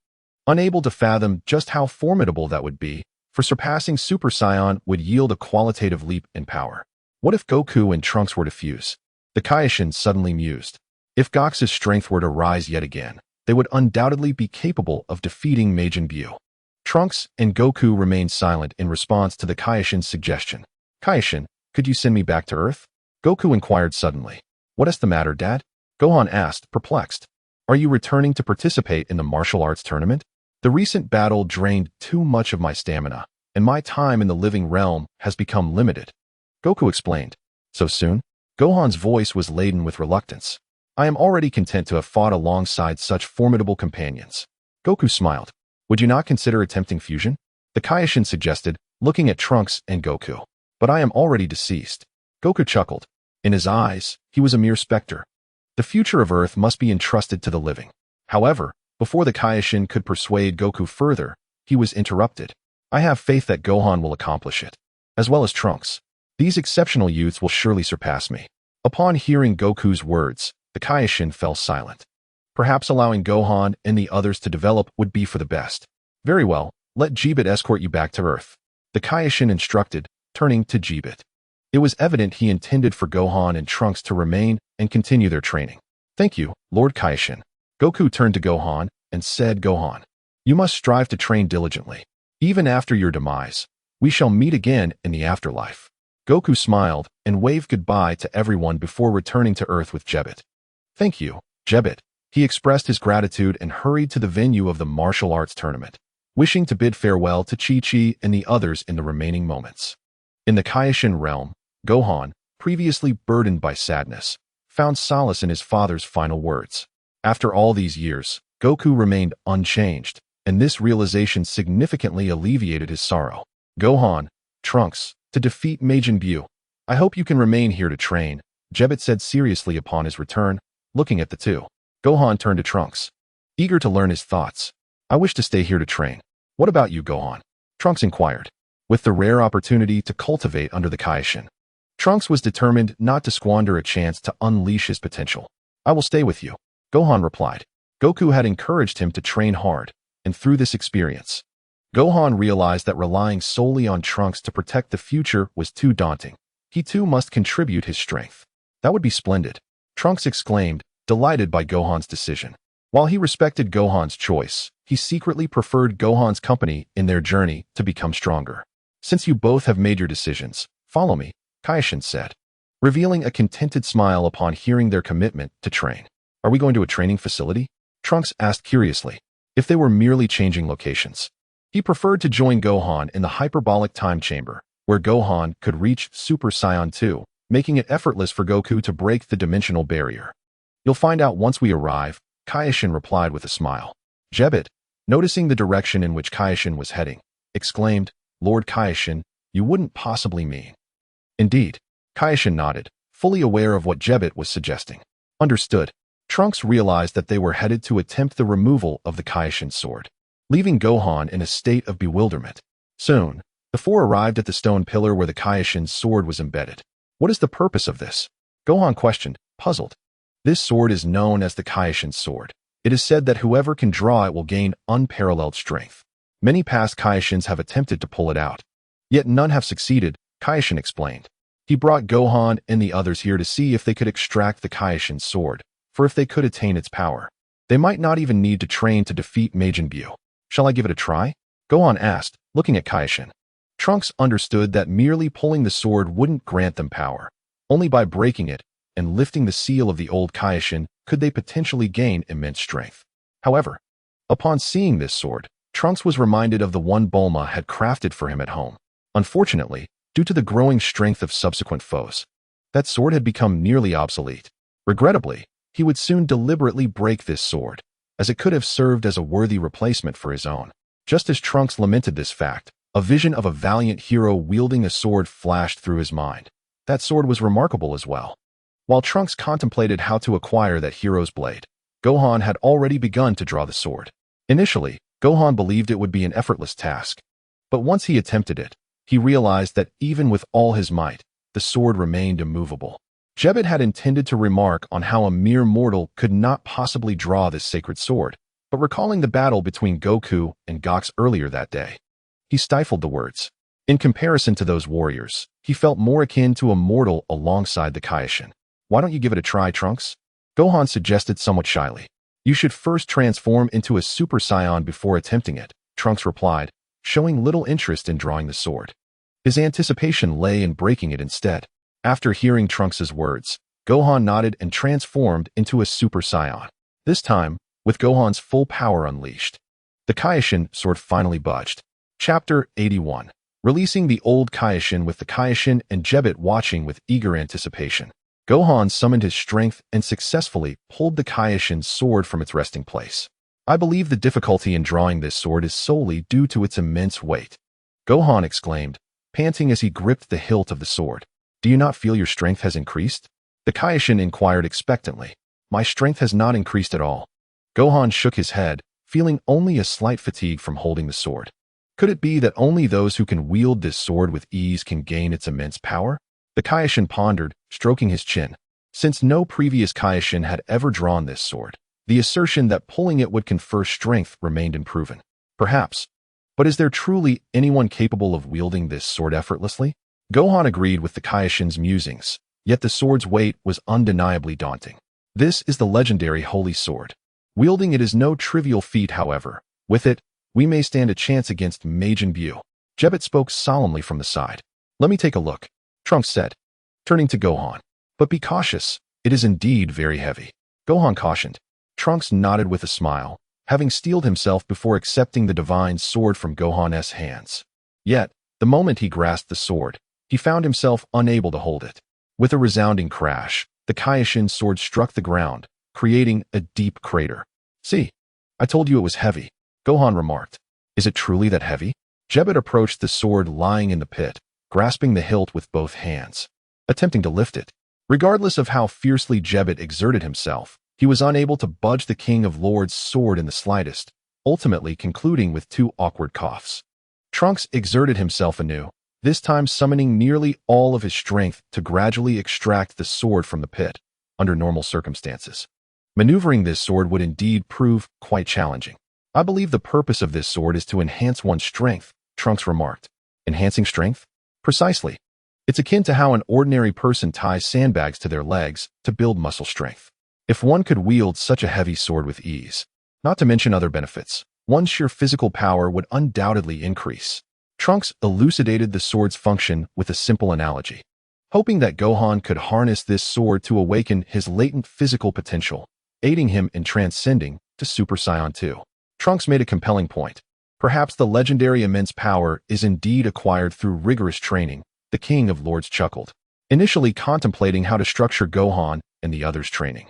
unable to fathom just how formidable that would be, for surpassing Super Saiyan would yield a qualitative leap in power. What if Goku and Trunks were to fuse? The Kaioshin suddenly mused. If Gox's strength were to rise yet again, they would undoubtedly be capable of defeating Majin Buu. Trunks and Goku remained silent in response to the Kaioshin's suggestion. Kaioshin, could you send me back to Earth? Goku inquired suddenly. What is the matter, Dad? Gohan asked, perplexed. Are you returning to participate in the martial arts tournament? The recent battle drained too much of my stamina, and my time in the living realm has become limited. Goku explained. So soon? Gohan's voice was laden with reluctance. I am already content to have fought alongside such formidable companions. Goku smiled. Would you not consider attempting fusion? The Kaioshin suggested, looking at Trunks and Goku. But I am already deceased. Goku chuckled. In his eyes, he was a mere specter. The future of Earth must be entrusted to the living. However, before the Kaioshin could persuade Goku further, he was interrupted. I have faith that Gohan will accomplish it, as well as Trunks. These exceptional youths will surely surpass me. Upon hearing Goku's words, the Kaioshin fell silent. Perhaps allowing Gohan and the others to develop would be for the best. Very well, let Jeebit escort you back to Earth. The Kaioshin instructed, turning to Jeebit. It was evident he intended for Gohan and Trunks to remain and continue their training. Thank you, Lord Kaioshin. Goku turned to Gohan and said, Gohan, you must strive to train diligently. Even after your demise, we shall meet again in the afterlife. Goku smiled and waved goodbye to everyone before returning to Earth with Jeebit. Thank you, Jeebit. He expressed his gratitude and hurried to the venue of the martial arts tournament, wishing to bid farewell to Chi-Chi and the others in the remaining moments. In the Kaioshin realm, Gohan, previously burdened by sadness, found solace in his father's final words. After all these years, Goku remained unchanged, and this realization significantly alleviated his sorrow. Gohan, Trunks, to defeat Majin Buu. I hope you can remain here to train, Jebbit said seriously upon his return, looking at the two. Gohan turned to Trunks, eager to learn his thoughts. I wish to stay here to train. What about you, Gohan? Trunks inquired, with the rare opportunity to cultivate under the Kaishin. Trunks was determined not to squander a chance to unleash his potential. I will stay with you, Gohan replied. Goku had encouraged him to train hard, and through this experience, Gohan realized that relying solely on Trunks to protect the future was too daunting. He too must contribute his strength. That would be splendid, Trunks exclaimed, delighted by Gohan's decision. While he respected Gohan's choice, he secretly preferred Gohan's company in their journey to become stronger. Since you both have made your decisions, follow me, Kaishin said, revealing a contented smile upon hearing their commitment to train. Are we going to a training facility? Trunks asked curiously. If they were merely changing locations, he preferred to join Gohan in the hyperbolic time chamber, where Gohan could reach Super Saiyan 2, making it effortless for Goku to break the dimensional barrier. You'll find out once we arrive, Kaishin replied with a smile. Jebbit, noticing the direction in which Kaishin was heading, exclaimed, Lord Kaishin, you wouldn't possibly mean. Indeed, Kaishin nodded, fully aware of what Jebbit was suggesting. Understood. Trunks realized that they were headed to attempt the removal of the Kaishin sword, leaving Gohan in a state of bewilderment. Soon, the four arrived at the stone pillar where the Kaishin's sword was embedded. What is the purpose of this? Gohan questioned, puzzled. This sword is known as the Kaishin's sword. It is said that whoever can draw it will gain unparalleled strength. Many past Kaishins have attempted to pull it out, yet none have succeeded, Kaishin explained. He brought Gohan and the others here to see if they could extract the Kaishin's sword, for if they could attain its power, they might not even need to train to defeat Majin Buu. Shall I give it a try? Gohan asked, looking at Kaishin. Trunks understood that merely pulling the sword wouldn't grant them power. Only by breaking it and lifting the seal of the old Kaishin could they potentially gain immense strength. However, upon seeing this sword, Trunks was reminded of the one Bulma had crafted for him at home. Unfortunately, due to the growing strength of subsequent foes, that sword had become nearly obsolete. Regrettably, he would soon deliberately break this sword, as it could have served as a worthy replacement for his own. Just as Trunks lamented this fact, a vision of a valiant hero wielding a sword flashed through his mind. That sword was remarkable as well. While Trunks contemplated how to acquire that hero's blade, Gohan had already begun to draw the sword. Initially, Gohan believed it would be an effortless task, but once he attempted it, he realized that even with all his might, the sword remained immovable. Jebbit had intended to remark on how a mere mortal could not possibly draw this sacred sword, but recalling the battle between Goku and Gox earlier that day, he stifled the words. In comparison to those warriors, he felt more akin to a mortal alongside the Kaishin. Why don't you give it a try, Trunks? Gohan suggested somewhat shyly. You should first transform into a Super Saiyan before attempting it, Trunks replied, showing little interest in drawing the sword. His anticipation lay in breaking it instead. After hearing Trunks' words, Gohan nodded and transformed into a Super Saiyan. This time, with Gohan's full power unleashed, the Kaishin sword finally budged. Chapter 81. Releasing the old Kaishin with the Kaishin and Jebbit watching with eager anticipation. Gohan summoned his strength and successfully pulled the Kaishin's sword from its resting place. I believe the difficulty in drawing this sword is solely due to its immense weight, Gohan exclaimed, panting as he gripped the hilt of the sword. Do you not feel your strength has increased? The Kaishin inquired expectantly. My strength has not increased at all. Gohan shook his head, feeling only a slight fatigue from holding the sword. Could it be that only those who can wield this sword with ease can gain its immense power? The Kaishin pondered, stroking his chin. Since no previous Kaishin had ever drawn this sword, the assertion that pulling it would confer strength remained unproven. Perhaps. But is there truly anyone capable of wielding this sword effortlessly? Gohan agreed with the Kaishin's musings, yet the sword's weight was undeniably daunting. This is the legendary Holy Sword. Wielding it is no trivial feat, however. With it, we may stand a chance against Majin Buu. Jebbit spoke solemnly from the side. Let me take a look, Trunks said, turning to Gohan. But be cautious, it is indeed very heavy. Gohan cautioned. Trunks nodded with a smile, having steeled himself before accepting the divine sword from Gohan's hands. Yet, the moment he grasped the sword, he found himself unable to hold it. With a resounding crash, the Kaishin sword struck the ground, creating a deep crater. See, I told you it was heavy, Gohan remarked. Is it truly that heavy? Jebbit approached the sword lying in the pit, grasping the hilt with both hands, attempting to lift it. Regardless of how fiercely Jebbet exerted himself, he was unable to budge the King of Lords' sword in the slightest, ultimately concluding with 2 awkward coughs. Trunks exerted himself anew, this time summoning nearly all of his strength to gradually extract the sword from the pit, under normal circumstances. Maneuvering this sword would indeed prove quite challenging. I believe the purpose of this sword is to enhance one's strength, Trunks remarked. Enhancing strength? Precisely. It's akin to how an ordinary person ties sandbags to their legs to build muscle strength. If one could wield such a heavy sword with ease, not to mention other benefits, one's sheer physical power would undoubtedly increase. Trunks elucidated the sword's function with a simple analogy, hoping that Gohan could harness this sword to awaken his latent physical potential, aiding him in transcending to Super Saiyan 2. Trunks made a compelling point. Perhaps the legendary immense power is indeed acquired through rigorous training, the King of Lords chuckled, initially contemplating how to structure Gohan and the others' training.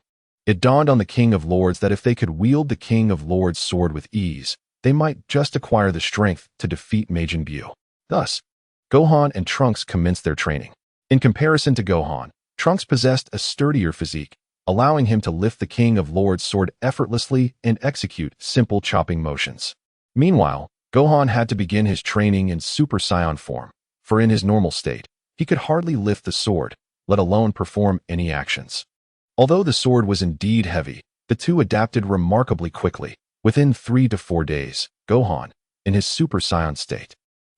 It dawned on the King of Lords that if they could wield the King of Lords' sword with ease, they might just acquire the strength to defeat Majin Buu. Thus, Gohan and Trunks commenced their training. In comparison to Gohan, Trunks possessed a sturdier physique, allowing him to lift the King of Lords' sword effortlessly and execute simple chopping motions. Meanwhile, Gohan had to begin his training in Super Saiyan form, for in his normal state, he could hardly lift the sword, let alone perform any actions. Although the sword was indeed heavy, the two adapted remarkably quickly. Within 3 to 4 days, Gohan, in his Super Saiyan state,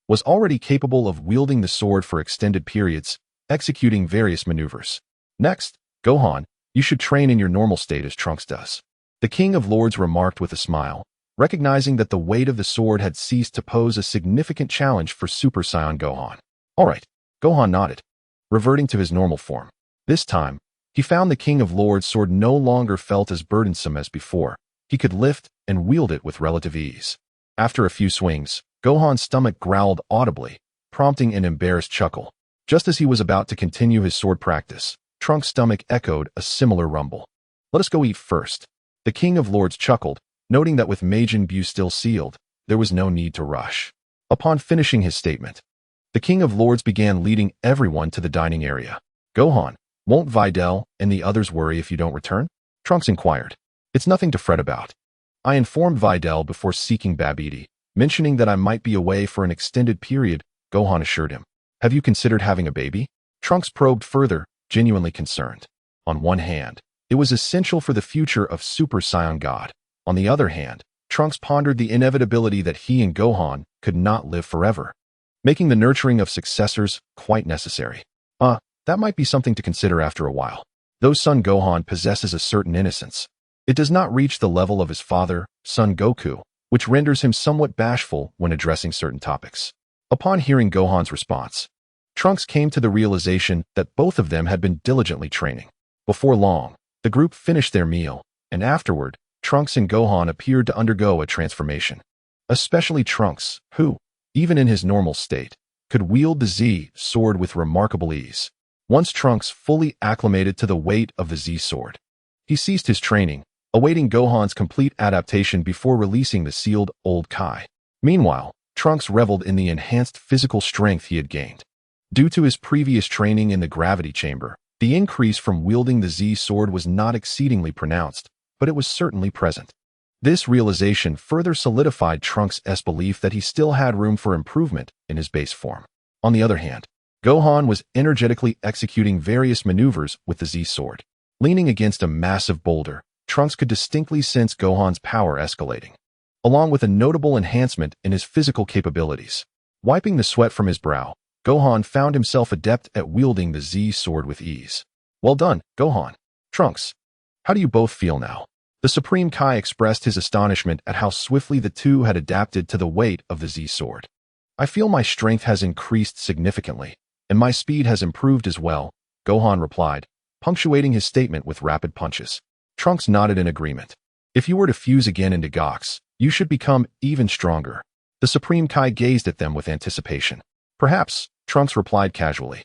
was already capable of wielding the sword for extended periods, executing various maneuvers. Next, Gohan, you should train in your normal state as Trunks does. The King of Lords remarked with a smile, recognizing that the weight of the sword had ceased to pose a significant challenge for Super Saiyan Gohan. All right, Gohan nodded, reverting to his normal form. This time, he found the King of Lords' sword no longer felt as burdensome as before. He could lift and wield it with relative ease. After a few swings, Gohan's stomach growled audibly, prompting an embarrassed chuckle. Just as he was about to continue his sword practice, Trunks' stomach echoed a similar rumble. Let us go eat first. The King of Lords chuckled, noting that with Majin Buu still sealed, there was no need to rush. Upon finishing his statement, the King of Lords began leading everyone to the dining area. Gohan, won't Videl and the others worry if you don't return? Trunks inquired. It's nothing to fret about. I informed Videl before seeking Babidi, mentioning that I might be away for an extended period, Gohan assured him. Have you considered having a baby? Trunks probed further, genuinely concerned. On one hand, it was essential for the future of Super Saiyan God. On the other hand, Trunks pondered the inevitability that he and Gohan could not live forever, making the nurturing of successors quite necessary. That might be something to consider after a while. Though Son Gohan possesses a certain innocence, it does not reach the level of his father, Son Goku, which renders him somewhat bashful when addressing certain topics. Upon hearing Gohan's response, Trunks came to the realization that both of them had been diligently training. Before long, the group finished their meal, and afterward, Trunks and Gohan appeared to undergo a transformation. Especially Trunks, who, even in his normal state, could wield the Z sword with remarkable ease. Once Trunks fully acclimated to the weight of the Z sword, he ceased his training, awaiting Gohan's complete adaptation before releasing the sealed Old Kai. Meanwhile, Trunks reveled in the enhanced physical strength he had gained. Due to his previous training in the gravity chamber, the increase from wielding the Z sword was not exceedingly pronounced, but it was certainly present. This realization further solidified Trunks' belief that he still had room for improvement in his base form. On the other hand, Gohan was energetically executing various maneuvers with the Z sword. Leaning against a massive boulder, Trunks could distinctly sense Gohan's power escalating, along with a notable enhancement in his physical capabilities. Wiping the sweat from his brow, Gohan found himself adept at wielding the Z sword with ease. Well done, Gohan. Trunks, how do you both feel now? The Supreme Kai expressed his astonishment at how swiftly the two had adapted to the weight of the Z sword. I feel my strength has increased significantly, and my speed has improved as well, Gohan replied, punctuating his statement with rapid punches. Trunks nodded in agreement. If you were to fuse again into Gox, you should become even stronger. The Supreme Kai gazed at them with anticipation. Perhaps, Trunks replied casually,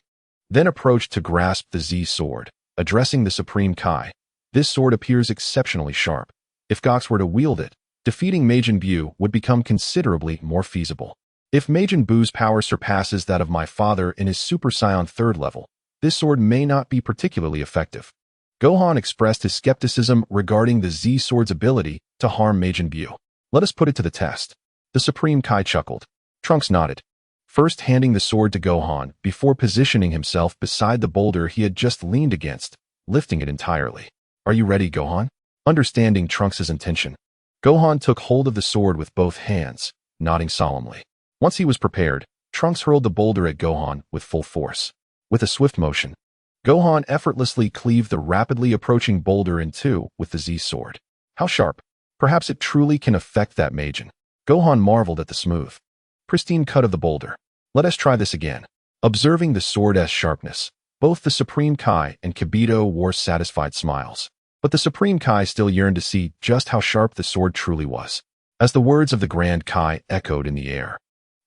then approached to grasp the Z sword, addressing the Supreme Kai. This sword appears exceptionally sharp. If Gox were to wield it, defeating Majin Buu would become considerably more feasible. If Majin Buu's power surpasses that of my father in his Super Saiyan 3rd level, this sword may not be particularly effective. Gohan expressed his skepticism regarding the Z-Sword's ability to harm Majin Buu. Let us put it to the test. The Supreme Kai chuckled. Trunks nodded, first handing the sword to Gohan before positioning himself beside the boulder he had just leaned against, lifting it entirely. Are you ready, Gohan? Understanding Trunks' intention, Gohan took hold of the sword with both hands, nodding solemnly. Once he was prepared, Trunks hurled the boulder at Gohan with full force. With a swift motion, Gohan effortlessly cleaved the rapidly approaching boulder in two with the Z-Sword. How sharp! Perhaps it truly can affect that Majin. Gohan marveled at the smooth, pristine cut of the boulder. Let us try this again. Observing the sword's sharpness, both the Supreme Kai and Kibito wore satisfied smiles. But the Supreme Kai still yearned to see just how sharp the sword truly was. As the words of the Grand Kai echoed in the air,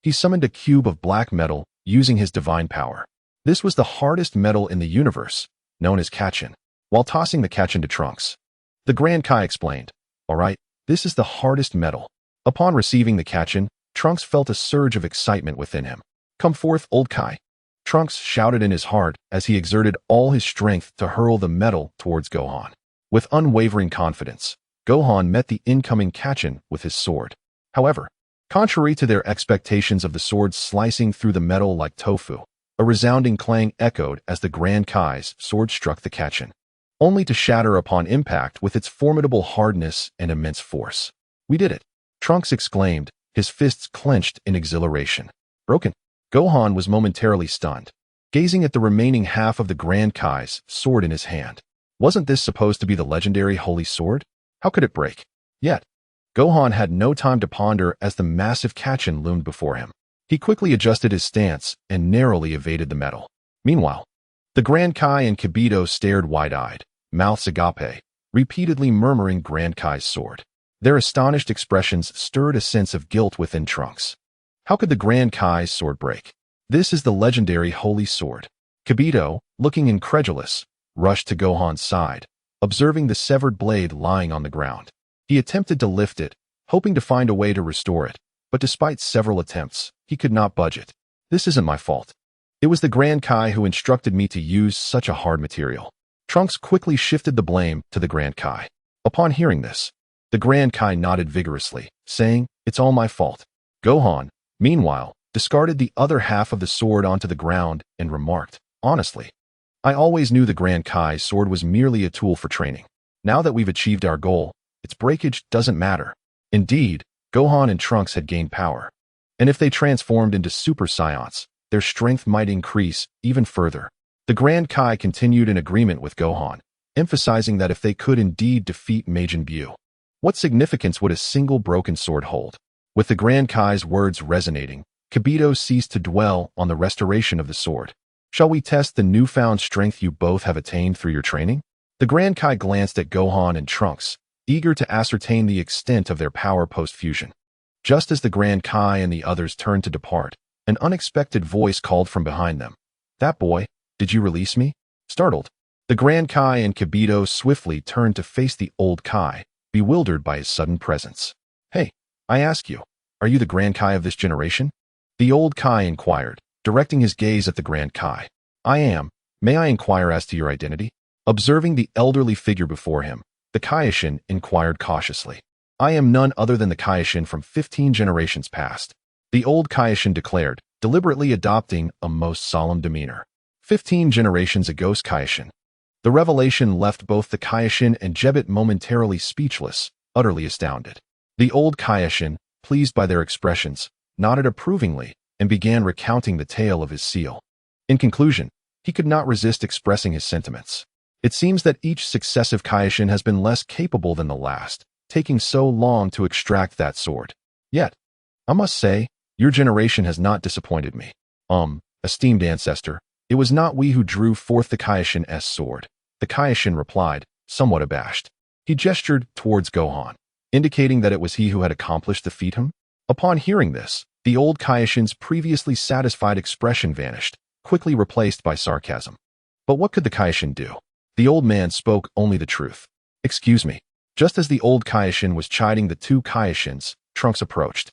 he summoned a cube of black metal using his divine power. This was the hardest metal in the universe, known as Kachin. While tossing the Kachin to Trunks, the Grand Kai explained, "All right, this is the hardest metal." Upon receiving the Kachin, Trunks felt a surge of excitement within him. "Come forth, old Kai," Trunks shouted in his heart as he exerted all his strength to hurl the metal towards Gohan. With unwavering confidence, Gohan met the incoming Kachin with his sword. However, contrary to their expectations of the sword slicing through the metal like tofu, a resounding clang echoed as the Grand Kai's sword struck the Kachin, only to shatter upon impact with its formidable hardness and immense force. "We did it!" Trunks exclaimed, his fists clenched in exhilaration. Broken. Gohan was momentarily stunned, gazing at the remaining half of the Grand Kai's sword in his hand. Wasn't this supposed to be the legendary Holy Sword? How could it break? Yet, Gohan had no time to ponder as the massive Kachin loomed before him. He quickly adjusted his stance and narrowly evaded the metal. Meanwhile, the Grand Kai and Kibito stared wide-eyed, mouths agape, repeatedly murmuring Grand Kai's sword. Their astonished expressions stirred a sense of guilt within Trunks. How could the Grand Kai's sword break? This is the legendary Holy Sword. Kibito, looking incredulous, rushed to Gohan's side, observing the severed blade lying on the ground. He attempted to lift it, hoping to find a way to restore it, but despite several attempts, he could not budge it. "This isn't my fault. It was the Grand Kai who instructed me to use such a hard material." Trunks quickly shifted the blame to the Grand Kai. Upon hearing this, the Grand Kai nodded vigorously, saying, "It's all my fault." Gohan, meanwhile, discarded the other half of the sword onto the ground and remarked, "Honestly, I always knew the Grand Kai's sword was merely a tool for training. Now that we've achieved our goal, its breakage doesn't matter." Indeed, Gohan and Trunks had gained power, and if they transformed into Super Saiyans, their strength might increase even further. The Grand Kai continued in agreement with Gohan, emphasizing that if they could indeed defeat Majin Buu, what significance would a single broken sword hold? With the Grand Kai's words resonating, Kibito ceased to dwell on the restoration of the sword. "Shall we test the newfound strength you both have attained through your training?" The Grand Kai glanced at Gohan and Trunks, eager to ascertain the extent of their power post-fusion. Just as the Grand Kai and the others turned to depart, an unexpected voice called from behind them. "That boy, did you release me?" Startled, the Grand Kai and Kibito swiftly turned to face the old Kai, bewildered by his sudden presence. "Hey, I ask you, are you the Grand Kai of this generation?" The old Kai inquired, directing his gaze at the Grand Kai. "I am. May I inquire as to your identity?" Observing the elderly figure before him, the Kaioshin inquired cautiously. "I am none other than the Kaioshin from 15 generations past," the old Kaioshin declared, deliberately adopting a most solemn demeanor. 15 generations ago's Kaioshin. The revelation left both the Kaioshin and Jebit momentarily speechless, utterly astounded. The old Kaioshin, pleased by their expressions, nodded approvingly and began recounting the tale of his seal. In conclusion, he could not resist expressing his sentiments. It seems that each successive Kaioshin has been less capable than the last, taking so long to extract that sword. Yet, I must say, your generation has not disappointed me. Esteemed ancestor, it was not we who drew forth the Kaioshin's sword, the Kaioshin replied, somewhat abashed. He gestured towards Gohan, indicating that it was he who had accomplished the feat. Upon hearing this, the old Kaioshin's previously satisfied expression vanished, quickly replaced by sarcasm. But what could the Kaioshin do? The old man spoke only the truth. "Excuse me." Just as the old Kaioshin was chiding the two Kaioshins, Trunks approached.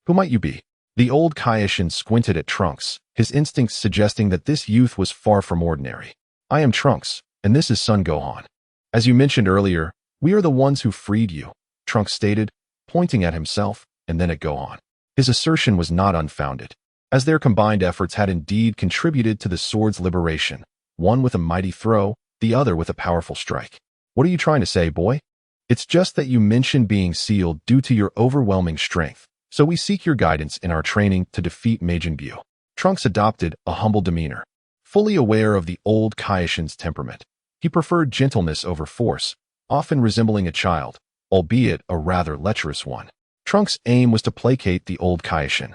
"Who might you be?" The old Kaioshin squinted at Trunks, his instincts suggesting that this youth was far from ordinary. I am Trunks, and this is Son Gohan. As you mentioned earlier, we are the ones who freed you, Trunks stated, pointing at himself and then at Gohan. His assertion was not unfounded, as their combined efforts had indeed contributed to the sword's liberation, one with a mighty throw, the other with a powerful strike. What are you trying to say, boy? It's just that you mentioned being sealed due to your overwhelming strength, so we seek your guidance in our training to defeat Majin Buu. Trunks adopted a humble demeanor, fully aware of the old Kaioshin's temperament. He preferred gentleness over force, often resembling a child, albeit a rather lecherous one. Trunks' aim was to placate the old Kaioshin,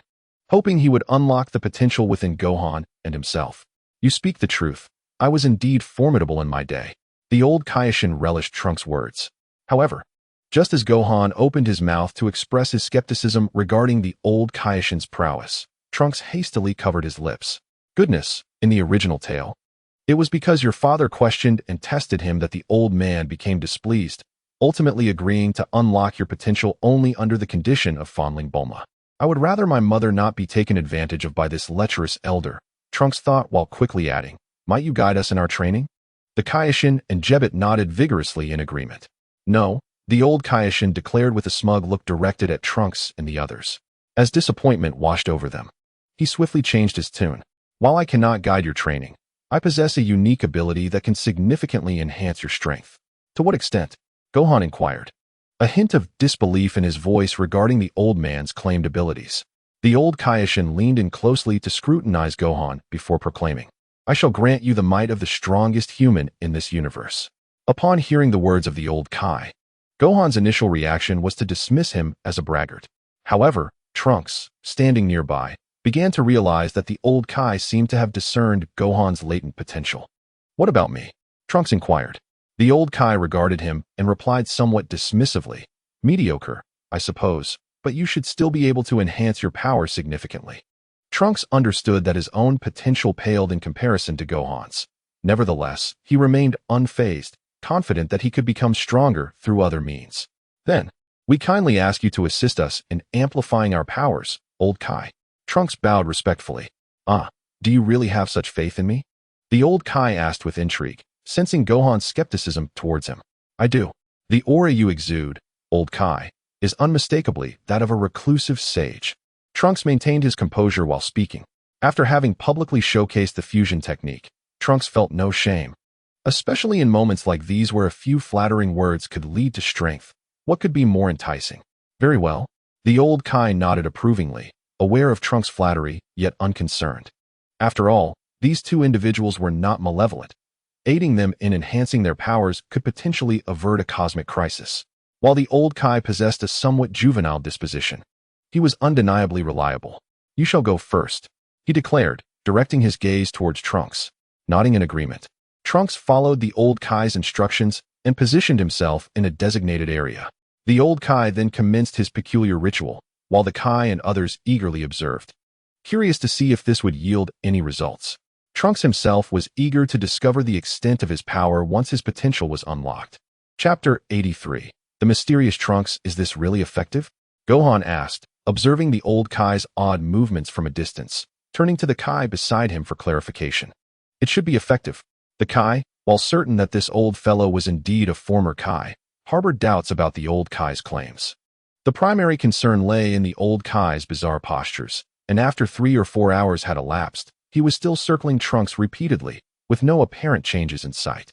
hoping he would unlock the potential within Gohan and himself. You speak the truth. I was indeed formidable in my day. The old Kaioshin relished Trunks' words. However, just as Gohan opened his mouth to express his skepticism regarding the old Kaioshin's prowess, Trunks hastily covered his lips. Goodness, in the original tale, it was because your father questioned and tested him that the old man became displeased, ultimately agreeing to unlock your potential only under the condition of fondling Bulma. I would rather my mother not be taken advantage of by this lecherous elder, Trunks thought while quickly adding, might you guide us in our training? The Kaioshin and Jebbet nodded vigorously in agreement. No, the old Kaioshin declared with a smug look directed at Trunks and the others. As disappointment washed over them, he swiftly changed his tune. While I cannot guide your training, I possess a unique ability that can significantly enhance your strength. To what extent? Gohan inquired, a hint of disbelief in his voice regarding the old man's claimed abilities. The old Kaioshin leaned in closely to scrutinize Gohan before proclaiming, I shall grant you the might of the strongest human in this universe. Upon hearing the words of the old Kai, Gohan's initial reaction was to dismiss him as a braggart. However, Trunks, standing nearby, began to realize that the old Kai seemed to have discerned Gohan's latent potential. What about me? Trunks inquired. The old Kai regarded him and replied somewhat dismissively, mediocre, I suppose, but you should still be able to enhance your power significantly. Trunks understood that his own potential paled in comparison to Gohan's. Nevertheless, he remained unfazed, confident that he could become stronger through other means. Then, we kindly ask you to assist us in amplifying our powers, old Kai. Trunks bowed respectfully. Do you really have such faith in me? The old Kai asked with intrigue, sensing Gohan's skepticism towards him. I do. The aura you exude, old Kai, is unmistakably that of a reclusive sage. Trunks maintained his composure while speaking. After having publicly showcased the fusion technique, Trunks felt no shame. Especially in moments like these where a few flattering words could lead to strength, what could be more enticing? Very well. The old Kai nodded approvingly, aware of Trunks' flattery, yet unconcerned. After all, these two individuals were not malevolent. Aiding them in enhancing their powers could potentially avert a cosmic crisis. While the old Kai possessed a somewhat juvenile disposition, he was undeniably reliable. You shall go first, he declared, directing his gaze towards Trunks. Nodding in agreement, Trunks followed the old Kai's instructions and positioned himself in a designated area. The old Kai then commenced his peculiar ritual, while the Kai and others eagerly observed, curious to see if this would yield any results. Trunks himself was eager to discover the extent of his power once his potential was unlocked. Chapter 83. The Mysterious Trunks, is this really effective? Gohan asked, observing the old Kai's odd movements from a distance, turning to the Kai beside him for clarification. It should be effective. The Kai, while certain that this old fellow was indeed a former Kai, harbored doubts about the old Kai's claims. The primary concern lay in the old Kai's bizarre postures, and after 3 or 4 hours had elapsed, he was still circling Trunks repeatedly, with no apparent changes in sight.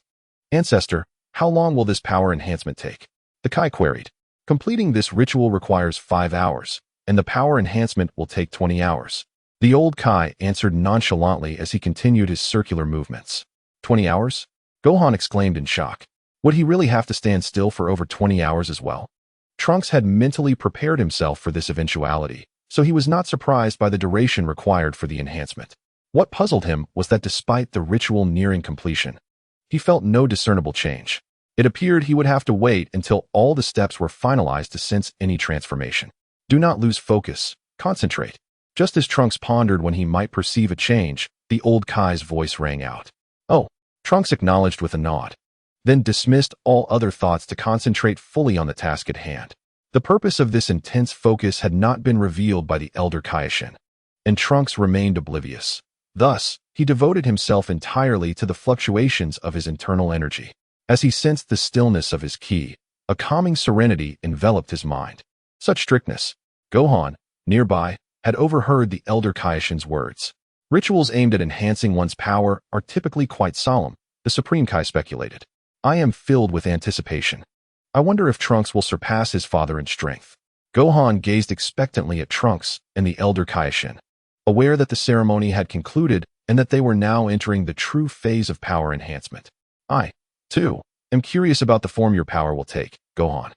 Ancestor, how long will this power enhancement take? The Kai queried. Completing this ritual requires 5 hours, and the power enhancement will take 20 hours. The old Kai answered nonchalantly as he continued his circular movements. 20 hours? Gohan exclaimed in shock. Would he really have to stand still for over 20 hours as well? Trunks had mentally prepared himself for this eventuality, so he was not surprised by the duration required for the enhancement. What puzzled him was that despite the ritual nearing completion, he felt no discernible change. It appeared he would have to wait until all the steps were finalized to sense any transformation. Do not lose focus. Concentrate. Just as Trunks pondered when he might perceive a change, the old Kai's voice rang out. Oh, Trunks acknowledged with a nod, then dismissed all other thoughts to concentrate fully on the task at hand. The purpose of this intense focus had not been revealed by the Elder Kaioshin, and Trunks remained oblivious. Thus, he devoted himself entirely to the fluctuations of his internal energy. As he sensed the stillness of his ki, a calming serenity enveloped his mind. Such strictness. Gohan, nearby, had overheard the Elder Kaioshin's words. Rituals aimed at enhancing one's power are typically quite solemn, the Supreme Kai speculated. I am filled with anticipation. I wonder if Trunks will surpass his father in strength. Gohan gazed expectantly at Trunks and the Elder Kaioshin, aware that the ceremony had concluded and that they were now entering the true phase of power enhancement. I, too, am curious about the form your power will take, Gohan.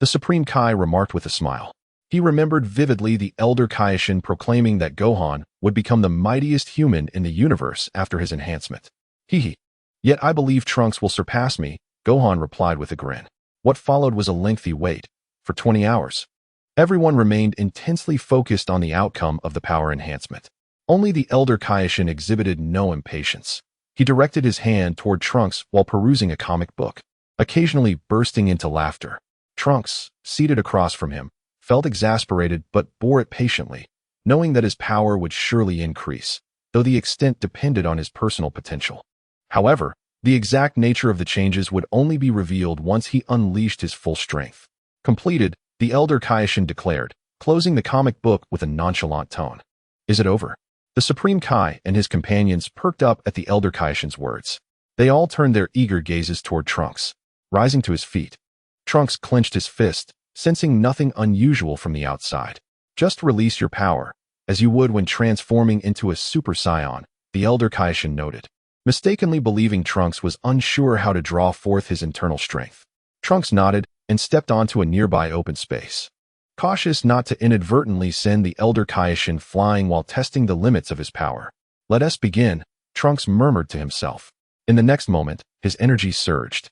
The Supreme Kai remarked with a smile. He remembered vividly the Elder Kaioshin proclaiming that Gohan would become the mightiest human in the universe after his enhancement. Hee. Yet I believe Trunks will surpass me, Gohan replied with a grin. What followed was a lengthy wait. For 20 hours. Everyone remained intensely focused on the outcome of the power enhancement. Only the Elder Kaioshin exhibited no impatience. He directed his hand toward Trunks while perusing a comic book, occasionally bursting into laughter. Trunks, seated across from him, felt exasperated but bore it patiently, knowing that his power would surely increase, though the extent depended on his personal potential. However, the exact nature of the changes would only be revealed once he unleashed his full strength. Completed, the Elder Kaioshin declared, closing the comic book with a nonchalant tone. Is it over? The Supreme Kai and his companions perked up at the Elder Kaioshin's words. They all turned their eager gazes toward Trunks. Rising to his feet, Trunks clenched his fist, sensing nothing unusual from the outside. Just release your power, as you would when transforming into a Super Saiyan, the Elder Kaioshin noted, mistakenly believing Trunks was unsure how to draw forth his internal strength. Trunks nodded and stepped onto a nearby open space. Cautious not to inadvertently send the Elder Kaioshin flying while testing the limits of his power. Let us begin, Trunks murmured to himself. In the next moment, his energy surged,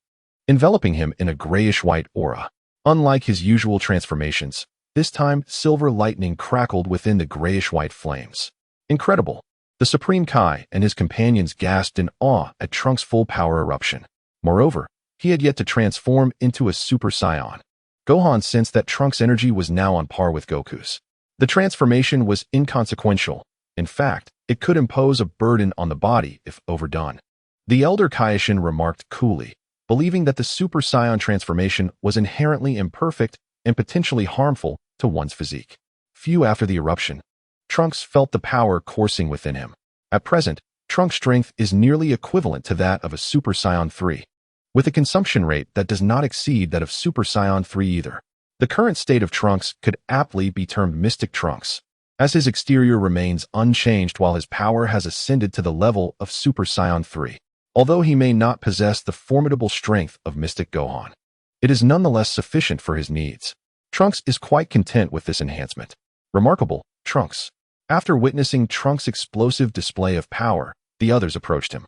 enveloping him in a grayish-white aura. Unlike his usual transformations, this time silver lightning crackled within the grayish-white flames. Incredible! The Supreme Kai and his companions gasped in awe at Trunks' full power eruption. Moreover, he had yet to transform into a Super Saiyan. Gohan sensed that Trunks' energy was now on par with Goku's. The transformation was inconsequential. In fact, it could impose a burden on the body if overdone. The Elder Kaioshin remarked coolly, believing that the Super Saiyan transformation was inherently imperfect and potentially harmful to one's physique. Few after the eruption, Trunks felt the power coursing within him. At present, Trunks' strength is nearly equivalent to that of a Super Saiyan 3, with a consumption rate that does not exceed that of Super Saiyan 3 either. The current state of Trunks could aptly be termed Mystic Trunks, as his exterior remains unchanged while his power has ascended to the level of Super Saiyan 3. Although he may not possess the formidable strength of Mystic Gohan, it is nonetheless sufficient for his needs. Trunks is quite content with this enhancement. Remarkable, Trunks. After witnessing Trunks' explosive display of power, the others approached him.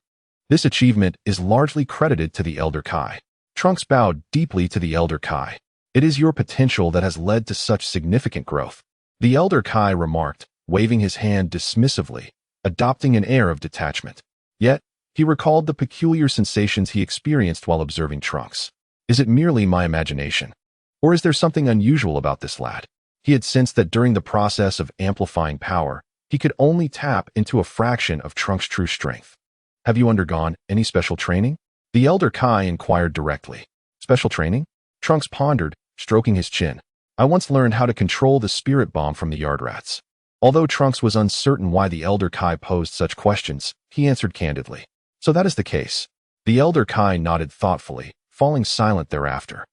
This achievement is largely credited to the Elder Kai. Trunks bowed deeply to the Elder Kai. It is your potential that has led to such significant growth, the Elder Kai remarked, waving his hand dismissively, adopting an air of detachment. Yet, he recalled the peculiar sensations he experienced while observing Trunks. Is it merely my imagination? Or is there something unusual about this lad? He had sensed that during the process of amplifying power, he could only tap into a fraction of Trunks' true strength. Have you undergone any special training? The Elder Kai inquired directly. Special training? Trunks pondered, stroking his chin. I once learned how to control the spirit bomb from the yard rats. Although Trunks was uncertain why the Elder Kai posed such questions, he answered candidly. So that is the case. The Elder Kai nodded thoughtfully, falling silent thereafter,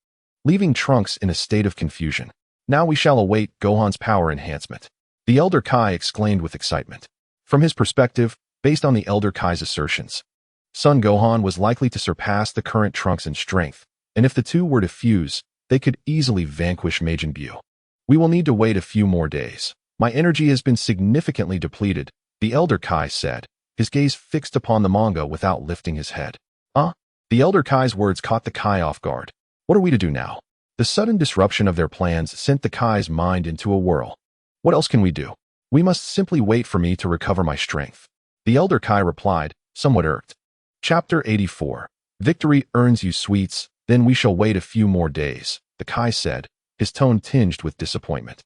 leaving Trunks in a state of confusion. Now we shall await Gohan's power enhancement, the Elder Kai exclaimed with excitement. From his perspective, based on the Elder Kai's assertions, Son Gohan was likely to surpass the current Trunks in strength, and if the two were to fuse, they could easily vanquish Majin Buu. We will need to wait a few more days. My energy has been significantly depleted, the Elder Kai said, his gaze fixed upon the manga without lifting his head. The Elder Kai's words caught the Kai off guard. What are we to do now? The sudden disruption of their plans sent the Kai's mind into a whirl. What else can we do? We must simply wait for me to recover my strength, the Elder Kai replied, somewhat irked. Chapter 84. Victory earns you sweets, then we shall wait a few more days, the Kai said, his tone tinged with disappointment.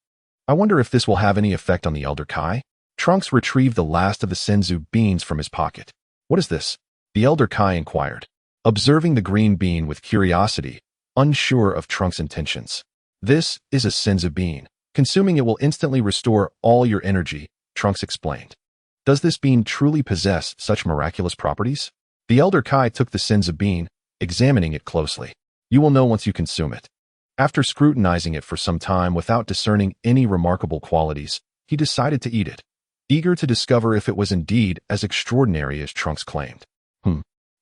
I wonder if this will have any effect on the Elder Kai? Trunks retrieved the last of the senzu beans from his pocket. What is this? The Elder Kai inquired, observing the green bean with curiosity, unsure of Trunks' intentions. This is a senzu bean. Consuming it will instantly restore all your energy, Trunks explained. Does this bean truly possess such miraculous properties? The Elder Kai took the senzu bean, examining it closely. You will know once you consume it. After scrutinizing it for some time without discerning any remarkable qualities, he decided to eat it, eager to discover if it was indeed as extraordinary as Trunks claimed.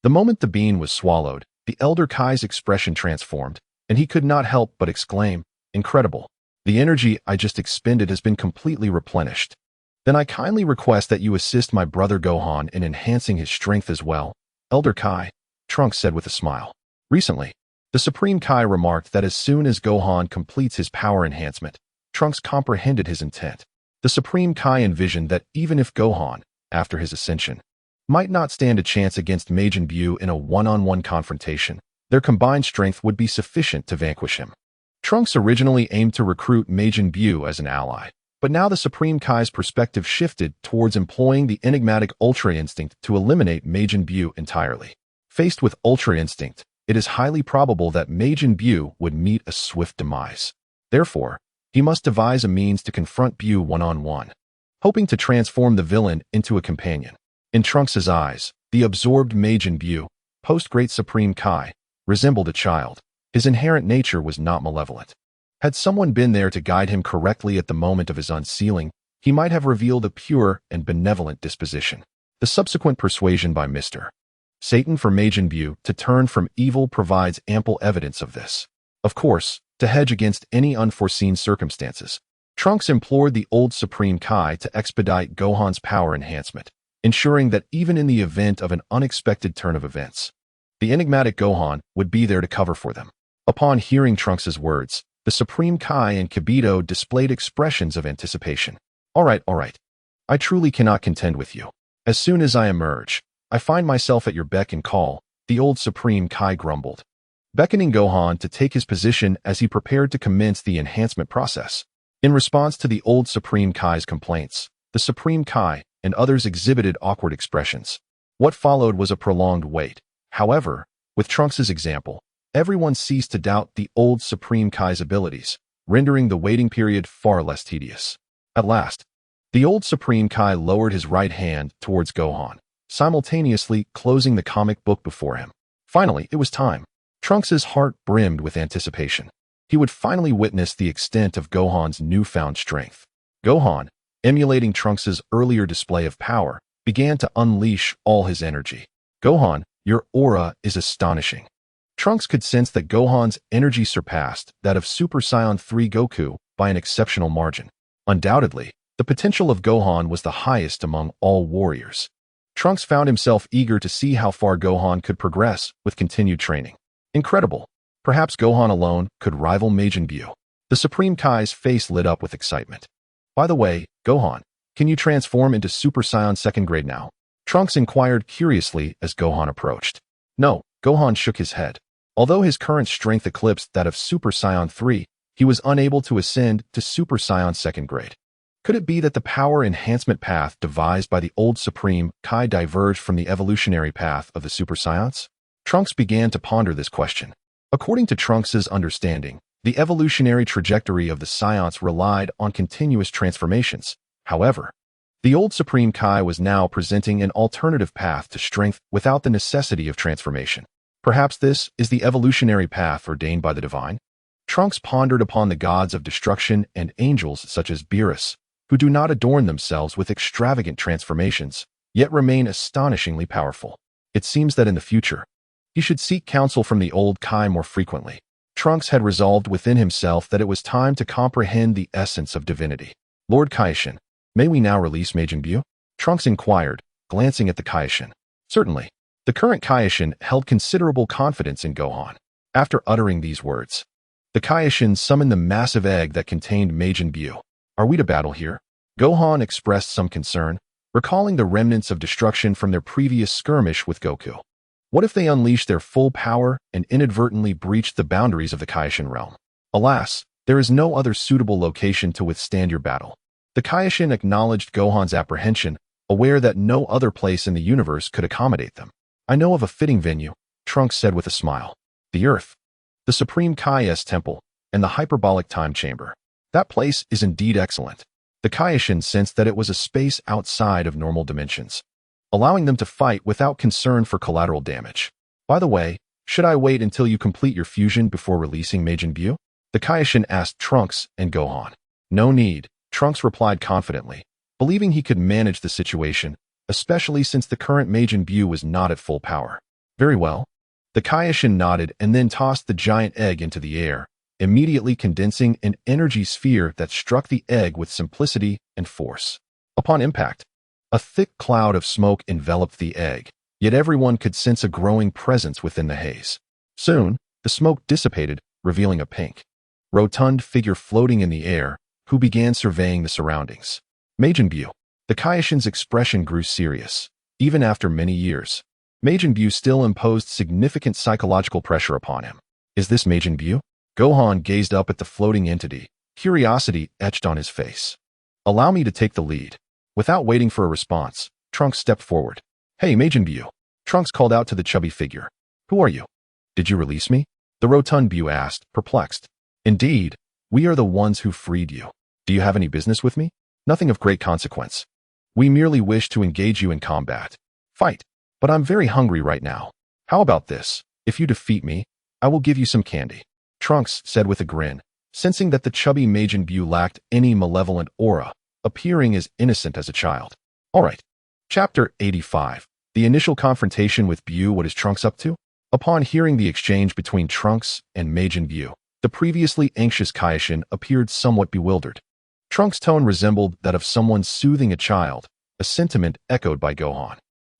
The moment the bean was swallowed, the Elder Kai's expression transformed, and he could not help but exclaim, "Incredible! The energy I just expended has been completely replenished. Then I kindly request that you assist my brother Gohan in enhancing his strength as well." Elder Kai, Trunks said with a smile. Recently, the Supreme Kai remarked that as soon as Gohan completes his power enhancement, Trunks comprehended his intent. The Supreme Kai envisioned that even if Gohan, after his ascension, might not stand a chance against Majin Buu in a one-on-one confrontation, their combined strength would be sufficient to vanquish him. Trunks originally aimed to recruit Majin Buu as an ally, but now the Supreme Kai's perspective shifted towards employing the enigmatic Ultra Instinct to eliminate Majin Buu entirely. Faced with Ultra Instinct, it is highly probable that Majin Buu would meet a swift demise. Therefore, he must devise a means to confront Buu one-on-one, hoping to transform the villain into a companion. In Trunks' eyes, the absorbed Majin Buu, post-Great Supreme Kai, resembled a child. His inherent nature was not malevolent. Had someone been there to guide him correctly at the moment of his unsealing, he might have revealed a pure and benevolent disposition. The subsequent persuasion by Mr. Satan for Majin Buu to turn from evil provides ample evidence of this. Of course, to hedge against any unforeseen circumstances, Trunks implored the old Supreme Kai to expedite Gohan's power enhancement, ensuring that even in the event of an unexpected turn of events, the enigmatic Gohan would be there to cover for them. Upon hearing Trunks' words, the Supreme Kai and Kibito displayed expressions of anticipation. All right. I truly cannot contend with you. As soon as I emerge, I find myself at your beck and call, the old Supreme Kai grumbled, beckoning Gohan to take his position as he prepared to commence the enhancement process. In response to the old Supreme Kai's complaints, the Supreme Kai and others exhibited awkward expressions. What followed was a prolonged wait. However, with Trunks' example, everyone ceased to doubt the old Supreme Kai's abilities, rendering the waiting period far less tedious. At last, the old Supreme Kai lowered his right hand towards Gohan, simultaneously closing the comic book before him. Finally, it was time. Trunks' heart brimmed with anticipation. He would finally witness the extent of Gohan's newfound strength. Gohan, emulating Trunks' earlier display of power, began to unleash all his energy. Gohan, your aura is astonishing. Trunks could sense that Gohan's energy surpassed that of Super Saiyan 3 Goku by an exceptional margin. Undoubtedly, the potential of Gohan was the highest among all warriors. Trunks found himself eager to see how far Gohan could progress with continued training. Incredible. Perhaps Gohan alone could rival Majin Buu. The Supreme Kai's face lit up with excitement. By the way, Gohan, can you transform into Super Saiyan 2nd grade now? Trunks inquired curiously as Gohan approached. No, Gohan shook his head. Although his current strength eclipsed that of Super Saiyan 3, he was unable to ascend to Super Saiyan 2nd grade. Could it be that the power enhancement path devised by the old Supreme Kai diverged from the evolutionary path of the Super Saiyans? Trunks began to ponder this question. According to Trunks' understanding, the evolutionary trajectory of the Saiyans relied on continuous transformations. However, the old Supreme Kai was now presenting an alternative path to strength without the necessity of transformation. Perhaps this is the evolutionary path ordained by the divine? Trunks pondered upon the gods of destruction and angels such as Beerus, who do not adorn themselves with extravagant transformations, yet remain astonishingly powerful. It seems that in the future, he should seek counsel from the old Kai more frequently. Trunks had resolved within himself that it was time to comprehend the essence of divinity. Lord Kaishin, may we now release Majin Buu? Trunks inquired, glancing at the Kaishin. Certainly. The current Kaishin held considerable confidence in Gohan. After uttering these words, the Kaishin summoned the massive egg that contained Majin Buu. Are we to battle here? Gohan expressed some concern, recalling the remnants of destruction from their previous skirmish with Goku. What if they unleashed their full power and inadvertently breached the boundaries of the Kaishin realm? Alas, There is no other suitable location to withstand your battle. The Kaioshin acknowledged Gohan's apprehension, aware that no other place in the universe could accommodate them. I know of a fitting venue, Trunks said with a smile. The Earth. The Supreme Kai's Temple, and the Hyperbolic Time Chamber. That place is indeed excellent. The Kaioshin sensed that it was a space outside of normal dimensions, allowing them to fight without concern for collateral damage. By the way, should I wait until you complete your fusion before releasing Majin Buu? The Kaioshin asked Trunks and Gohan. No need, Trunks replied confidently, believing he could manage the situation, especially since the current Majin Buu was not at full power. Very well. The Kaioshin nodded and then tossed the giant egg into the air, immediately condensing an energy sphere that struck the egg with simplicity and force. Upon impact, a thick cloud of smoke enveloped the egg, yet everyone could sense a growing presence within the haze. Soon, the smoke dissipated, revealing a pink, rotund figure floating in the air, who began surveying the surroundings. Majin Buu. The Kaioshin's expression grew serious. Even after many years, Majin Buu still imposed significant psychological pressure upon him. Is this Majin Buu? Gohan gazed up at the floating entity, curiosity etched on his face. Allow me to take the lead. Without waiting for a response, Trunks stepped forward. Hey, Majin Buu. Trunks called out to the chubby figure. Who are you? Did you release me? The rotund Buu asked, perplexed. Indeed, we are the ones who freed you. Do you have any business with me? Nothing of great consequence. We merely wish to engage you in combat. Fight. But I'm very hungry right now. How about this? If you defeat me, I will give you some candy. Trunks said with a grin, sensing that the chubby Majin Buu lacked any malevolent aura, appearing as innocent as a child. All right. Chapter 85. The initial confrontation with Buu. What is Trunks up to? Upon hearing the exchange between Trunks and Majin Buu, the previously anxious Kaioshin appeared somewhat bewildered. Trunks' tone resembled that of someone soothing a child, a sentiment echoed by Gohan,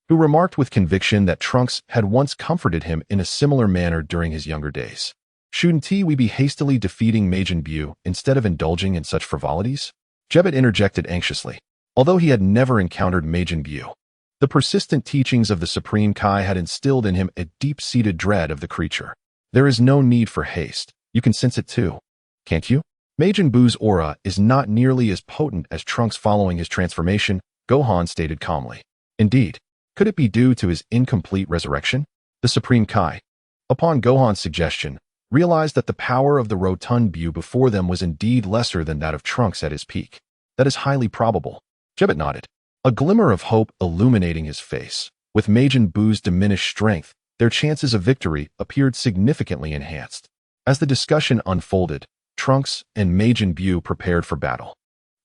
who remarked with conviction that Trunks had once comforted him in a similar manner during his younger days. Shouldn't we be hastily defeating Majin Buu instead of indulging in such frivolities? Jebbet interjected anxiously. Although he had never encountered Majin Buu, the persistent teachings of the Supreme Kai had instilled in him a deep-seated dread of the creature. There is no need for haste. You can sense it too, can't you? Majin Buu's aura is not nearly as potent as Trunks following his transformation, Gohan stated calmly. Indeed, could it be due to his incomplete resurrection? The Supreme Kai, upon Gohan's suggestion, realized that the power of the rotund Buu before them was indeed lesser than that of Trunks at his peak. That is highly probable. Jebbet nodded, a glimmer of hope illuminating his face. With Majin Buu's diminished strength, their chances of victory appeared significantly enhanced. As the discussion unfolded, Trunks and Majin Buu prepared for battle.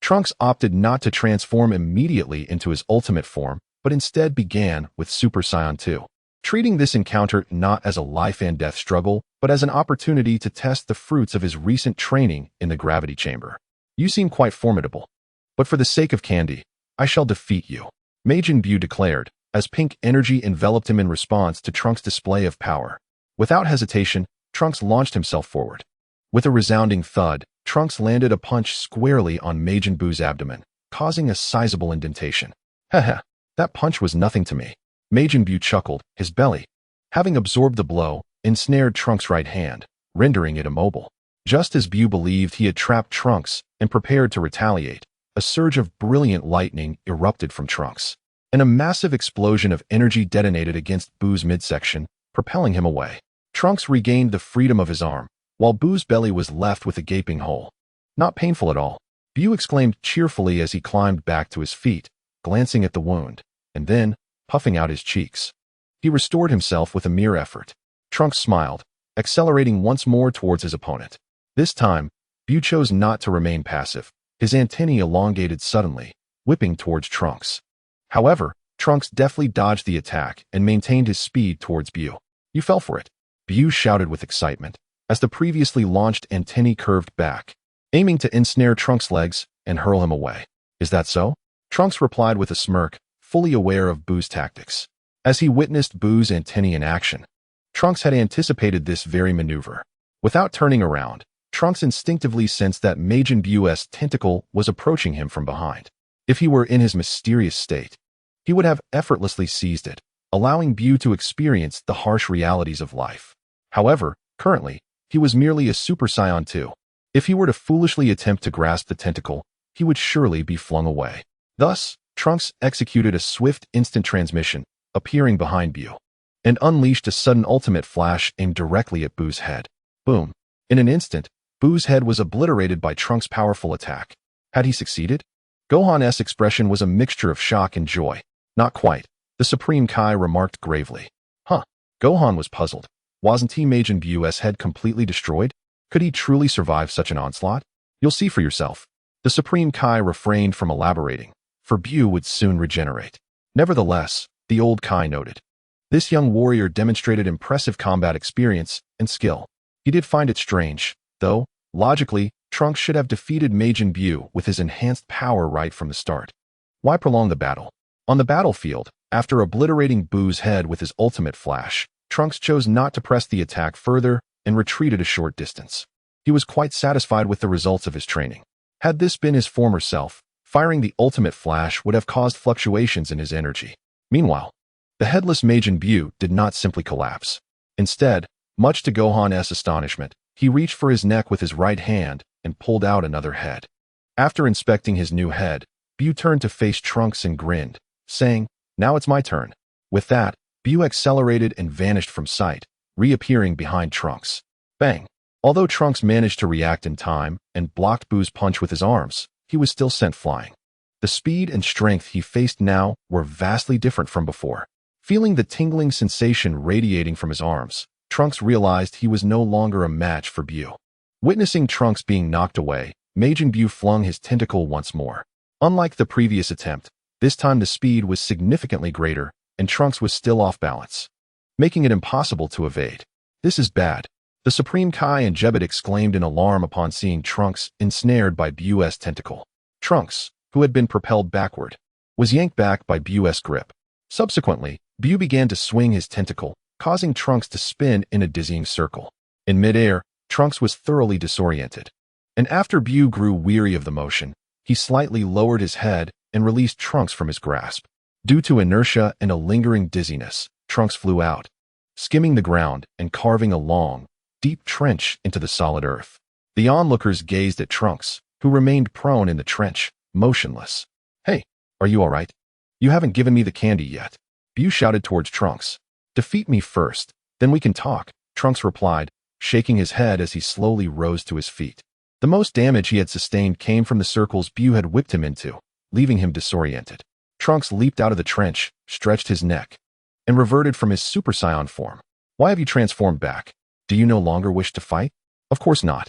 Trunks opted not to transform immediately into his ultimate form, but instead began with Super Saiyan 2, treating this encounter not as a life-and-death struggle, but as an opportunity to test the fruits of his recent training in the gravity chamber. You seem quite formidable, but for the sake of candy, I shall defeat you, Majin Buu declared, as pink energy enveloped him in response to Trunks' display of power. Without hesitation, Trunks launched himself forward. With a resounding thud, Trunks landed a punch squarely on Majin Buu's abdomen, causing a sizable indentation. Haha, that punch was nothing to me. Majin Buu chuckled, his belly, having absorbed the blow, ensnared Trunks' right hand, rendering it immobile. Just as Buu believed he had trapped Trunks and prepared to retaliate, a surge of brilliant lightning erupted from Trunks, and a massive explosion of energy detonated against Buu's midsection, propelling him away. Trunks regained the freedom of his arm, while Buu's belly was left with a gaping hole. Not painful at all, Buu exclaimed cheerfully as he climbed back to his feet, glancing at the wound, and then puffing out his cheeks. He restored himself with a mere effort. Trunks smiled, accelerating once more towards his opponent. This time, Buu chose not to remain passive. His antennae elongated suddenly, whipping towards Trunks. However, Trunks deftly dodged the attack and maintained his speed towards Buu. You fell for it, Buu shouted with excitement, as the previously launched antennae curved back, aiming to ensnare Trunks' legs and hurl him away. Is that so? Trunks replied with a smirk, fully aware of Buu's tactics. As he witnessed Buu's antennae in action, Trunks had anticipated this very maneuver. Without turning around, Trunks instinctively sensed that Majin Buu's tentacle was approaching him from behind. If he were in his mysterious state, he would have effortlessly seized it, allowing Buu to experience the harsh realities of life. However, currently, he was merely a Super Saiyan 2, If he were to foolishly attempt to grasp the tentacle, he would surely be flung away. Thus, Trunks executed a swift instant transmission, appearing behind Bu, and unleashed a sudden ultimate flash aimed directly at Bu's head. Boom. In an instant, Bu's head was obliterated by Trunks' powerful attack. Had he succeeded? Gohan's expression was a mixture of shock and joy. Not quite, the Supreme Kai remarked gravely. Huh. Gohan was puzzled. Wasn't he Majin Bu's head completely destroyed? Could he truly survive such an onslaught? You'll see for yourself. The Supreme Kai refrained from elaborating, for Bu would soon regenerate. Nevertheless, the old Kai noted, this young warrior demonstrated impressive combat experience and skill. He did find it strange, though, logically, Trunks should have defeated Majin Bu with his enhanced power right from the start. Why prolong the battle? On the battlefield, after obliterating Bu's head with his ultimate flash, Trunks chose not to press the attack further and retreated a short distance. He was quite satisfied with the results of his training. Had this been his former self, firing the ultimate flash would have caused fluctuations in his energy. Meanwhile, the headless Majin Bu did not simply collapse. Instead, much to Gohan's astonishment, he reached for his neck with his right hand and pulled out another head. After inspecting his new head, Bu turned to face Trunks and grinned, saying, "Now it's my turn." With that, Bu accelerated and vanished from sight, reappearing behind Trunks. Bang! Although Trunks managed to react in time and blocked Bu's punch with his arms, he was still sent flying. The speed and strength he faced now were vastly different from before. Feeling the tingling sensation radiating from his arms, Trunks realized he was no longer a match for Bu. Witnessing Trunks being knocked away, Majin Bu flung his tentacle once more. Unlike the previous attempt, this time the speed was significantly greater, and Trunks was still off balance, making it impossible to evade. This is bad. The Supreme Kai and Jebbet exclaimed in alarm upon seeing Trunks ensnared by Bu's tentacle. Trunks, who had been propelled backward, was yanked back by Bu's grip. Subsequently, Bu began to swing his tentacle, causing Trunks to spin in a dizzying circle. In midair, Trunks was thoroughly disoriented. And after Bu grew weary of the motion, he slightly lowered his head and released Trunks from his grasp. Due to inertia and a lingering dizziness, Trunks flew out, skimming the ground and carving a long, deep trench into the solid earth. The onlookers gazed at Trunks, who remained prone in the trench, motionless. "Hey, are you all right? You haven't given me the candy yet." Bu shouted towards Trunks. "Defeat me first, then we can talk," Trunks replied, shaking his head as he slowly rose to his feet. The most damage he had sustained came from the circles Bu had whipped him into, leaving him disoriented. Trunks leaped out of the trench, stretched his neck, and reverted from his Super Saiyan form. "Why have you transformed back? Do you no longer wish to fight?" "Of course not.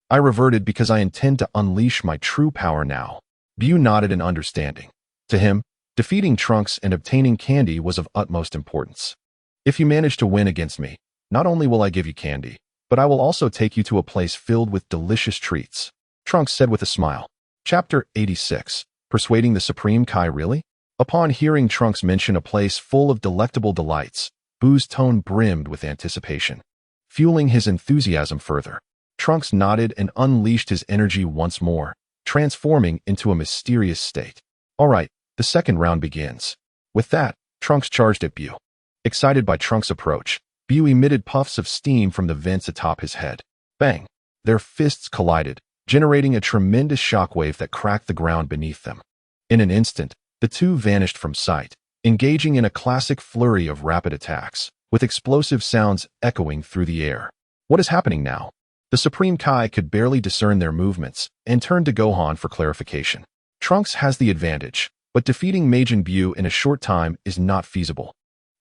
I reverted because I intend to unleash my true power now." Bu nodded in understanding. To him, defeating Trunks and obtaining candy was of utmost importance. "If you manage to win against me, not only will I give you candy, but I will also take you to a place filled with delicious treats," Trunks said with a smile. Chapter 86. Persuading the Supreme Kai really? Upon hearing Trunks mention a place full of delectable delights, Bu's tone brimmed with anticipation, fueling his enthusiasm further. Trunks nodded and unleashed his energy once more, transforming into a mysterious state. "All right, the second round begins." With that, Trunks charged at Bu. Excited by Trunks' approach, Bu emitted puffs of steam from the vents atop his head. Bang! Their fists collided, generating a tremendous shockwave that cracked the ground beneath them. In an instant, the two vanished from sight, engaging in a classic flurry of rapid attacks, with explosive sounds echoing through the air. What is happening now? The Supreme Kai could barely discern their movements and turned to Gohan for clarification. Trunks has the advantage, but defeating Majin Bu in a short time is not feasible.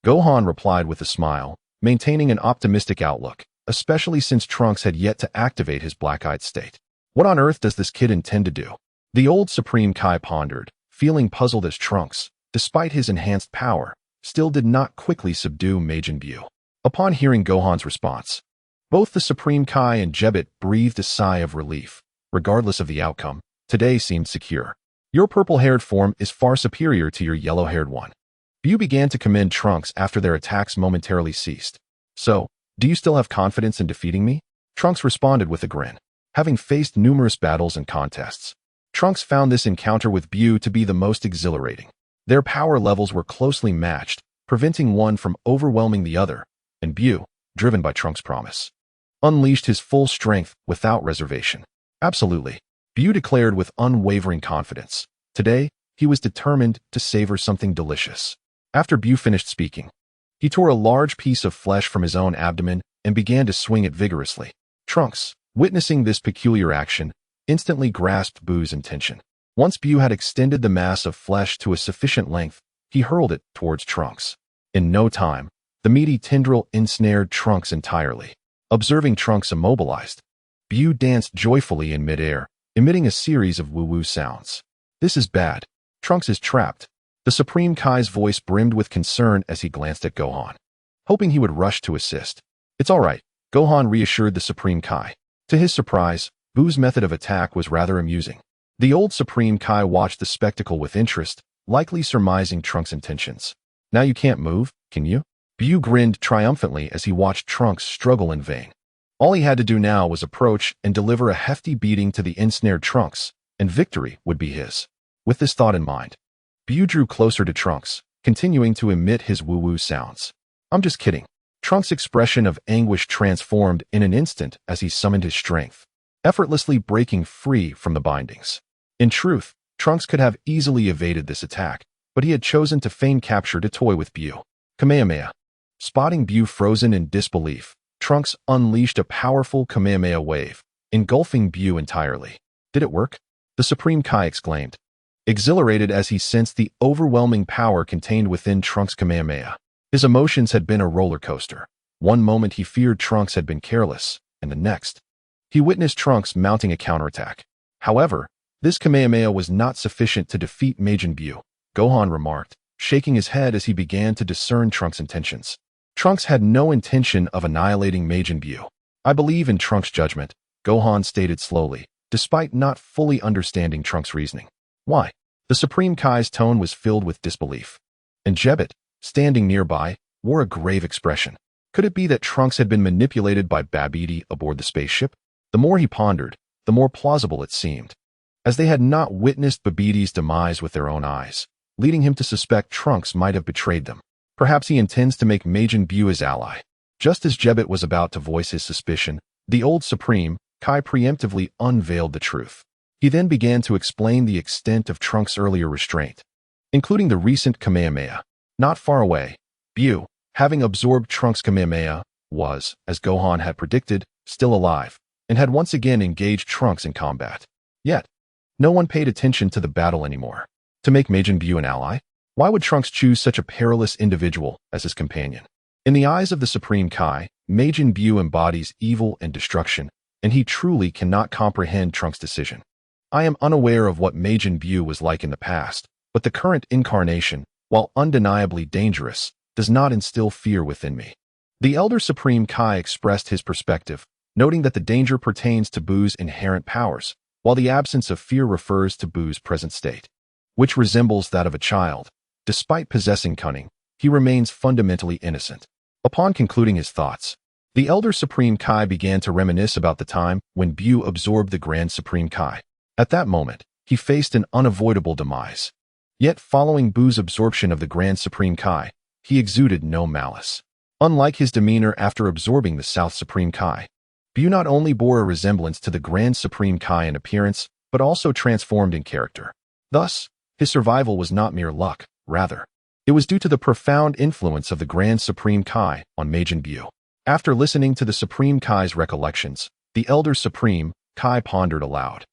Gohan replied with a smile, maintaining an optimistic outlook, especially since Trunks had yet to activate his black-eyed state. What on earth does this kid intend to do? The old Supreme Kai pondered, feeling puzzled as Trunks, despite his enhanced power, still did not quickly subdue Majin Bu. Upon hearing Gohan's response, both the Supreme Kai and Jebbet breathed a sigh of relief. Regardless of the outcome, today seemed secure. "Your purple-haired form is far superior to your yellow-haired one." Bu began to commend Trunks after their attacks momentarily ceased. "So, do you still have confidence in defeating me?" Trunks responded with a grin. Having faced numerous battles and contests, Trunks found this encounter with Bu to be the most exhilarating. Their power levels were closely matched, preventing one from overwhelming the other, and Bu, driven by Trunks' promise, unleashed his full strength without reservation. Absolutely. Bu declared with unwavering confidence. Today, he was determined to savor something delicious. After Bu finished speaking, he tore a large piece of flesh from his own abdomen and began to swing it vigorously. Trunks, witnessing this peculiar action, instantly grasped Bu's intention. Once Bu had extended the mass of flesh to a sufficient length, he hurled it towards Trunks. In no time, the meaty tendril ensnared Trunks entirely. Observing Trunks immobilized, Bu danced joyfully in midair, emitting a series of woo-woo sounds. This is bad. Trunks is trapped. The Supreme Kai's voice brimmed with concern as he glanced at Gohan, hoping he would rush to assist. It's all right, Gohan reassured the Supreme Kai. To his surprise, Bu's method of attack was rather amusing. The old Supreme Kai watched the spectacle with interest, likely surmising Trunks' intentions. Now you can't move, can you? Bu grinned triumphantly as he watched Trunks struggle in vain. All he had to do now was approach and deliver a hefty beating to the ensnared Trunks, and victory would be his. With this thought in mind, Bu drew closer to Trunks, continuing to emit his woo-woo sounds. I'm just kidding. Trunks' expression of anguish transformed in an instant as he summoned his strength, effortlessly breaking free from the bindings. In truth, Trunks could have easily evaded this attack, but he had chosen to feign capture to toy with Bu. Kamehameha. Spotting Bu frozen in disbelief, Trunks unleashed a powerful Kamehameha wave, engulfing Bu entirely. Did it work? The Supreme Kai exclaimed, exhilarated as he sensed the overwhelming power contained within Trunks' Kamehameha. His emotions had been a roller coaster. One moment he feared Trunks had been careless, and the next, he witnessed Trunks mounting a counterattack. However, this Kamehameha was not sufficient to defeat Majin Bu, Gohan remarked, shaking his head as he began to discern Trunks' intentions. Trunks had no intention of annihilating Majin Bu. I believe in Trunks' judgment, Gohan stated slowly, despite not fully understanding Trunks' reasoning. Why? The Supreme Kai's tone was filled with disbelief. And Jebet, standing nearby, wore a grave expression. Could it be that Trunks had been manipulated by Babidi aboard the spaceship? The more he pondered, the more plausible it seemed, as they had not witnessed Babidi's demise with their own eyes, leading him to suspect Trunks might have betrayed them. Perhaps he intends to make Majin Bu his ally. Just as Jebet was about to voice his suspicion, the old Supreme Kai preemptively unveiled the truth. He then began to explain the extent of Trunks' earlier restraint, including the recent Kamehameha. Not far away, Bu, having absorbed Trunks' Kamehameha, was, as Gohan had predicted, still alive, and had once again engaged Trunks in combat. Yet, no one paid attention to the battle anymore. To make Majin Bu an ally? Why would Trunks choose such a perilous individual as his companion? In the eyes of the Supreme Kai, Majin Bu embodies evil and destruction, and he truly cannot comprehend Trunks' decision. I am unaware of what Majin Bu was like in the past, but the current incarnation, while undeniably dangerous, does not instill fear within me. The Elder Supreme Kai expressed his perspective, noting that the danger pertains to Bu's inherent powers, while the absence of fear refers to Bu's present state, which resembles that of a child. Despite possessing cunning, he remains fundamentally innocent. Upon concluding his thoughts, the Elder Supreme Kai began to reminisce about the time when Bu absorbed the Grand Supreme Kai. At that moment, he faced an unavoidable demise. Yet following Bu's absorption of the Grand Supreme Kai, he exuded no malice. Unlike his demeanor after absorbing the South Supreme Kai, Bu not only bore a resemblance to the Grand Supreme Kai in appearance, but also transformed in character. Thus, his survival was not mere luck, rather, it was due to the profound influence of the Grand Supreme Kai on Majin Bu. After listening to the Supreme Kai's recollections, the Elder Supreme Kai pondered aloud,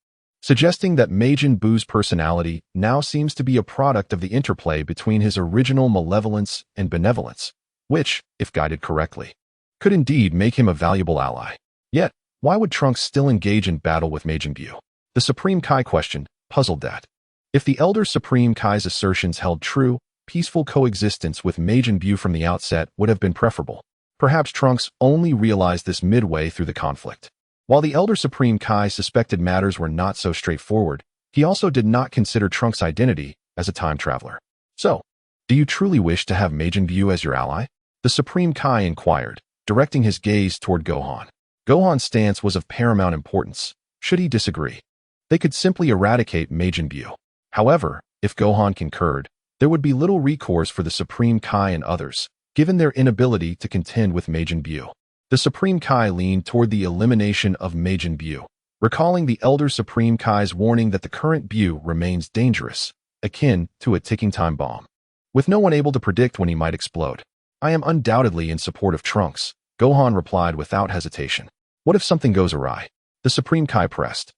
suggesting that Majin Bu's personality now seems to be a product of the interplay between his original malevolence and benevolence, which, if guided correctly, could indeed make him a valuable ally. Yet, why would Trunks still engage in battle with Majin Bu? The Supreme Kai questioned, puzzled that, if the Elder Supreme Kai's assertions held true, peaceful coexistence with Majin Bu from the outset would have been preferable. Perhaps Trunks only realized this midway through the conflict. While the Elder Supreme Kai suspected matters were not so straightforward, he also did not consider Trunks' identity as a time traveler. So, do you truly wish to have Majin Bu as your ally? The Supreme Kai inquired, directing his gaze toward Gohan. Gohan's stance was of paramount importance. Should he disagree, they could simply eradicate Majin Bu. However, if Gohan concurred, there would be little recourse for the Supreme Kai and others, given their inability to contend with Majin Bu. The Supreme Kai leaned toward the elimination of Majin Bu, recalling the Elder Supreme Kai's warning that the current Bu remains dangerous, akin to a ticking time bomb. With no one able to predict when he might explode. I am undoubtedly in support of Trunks, Gohan replied without hesitation. What if something goes awry? The Supreme Kai pressed.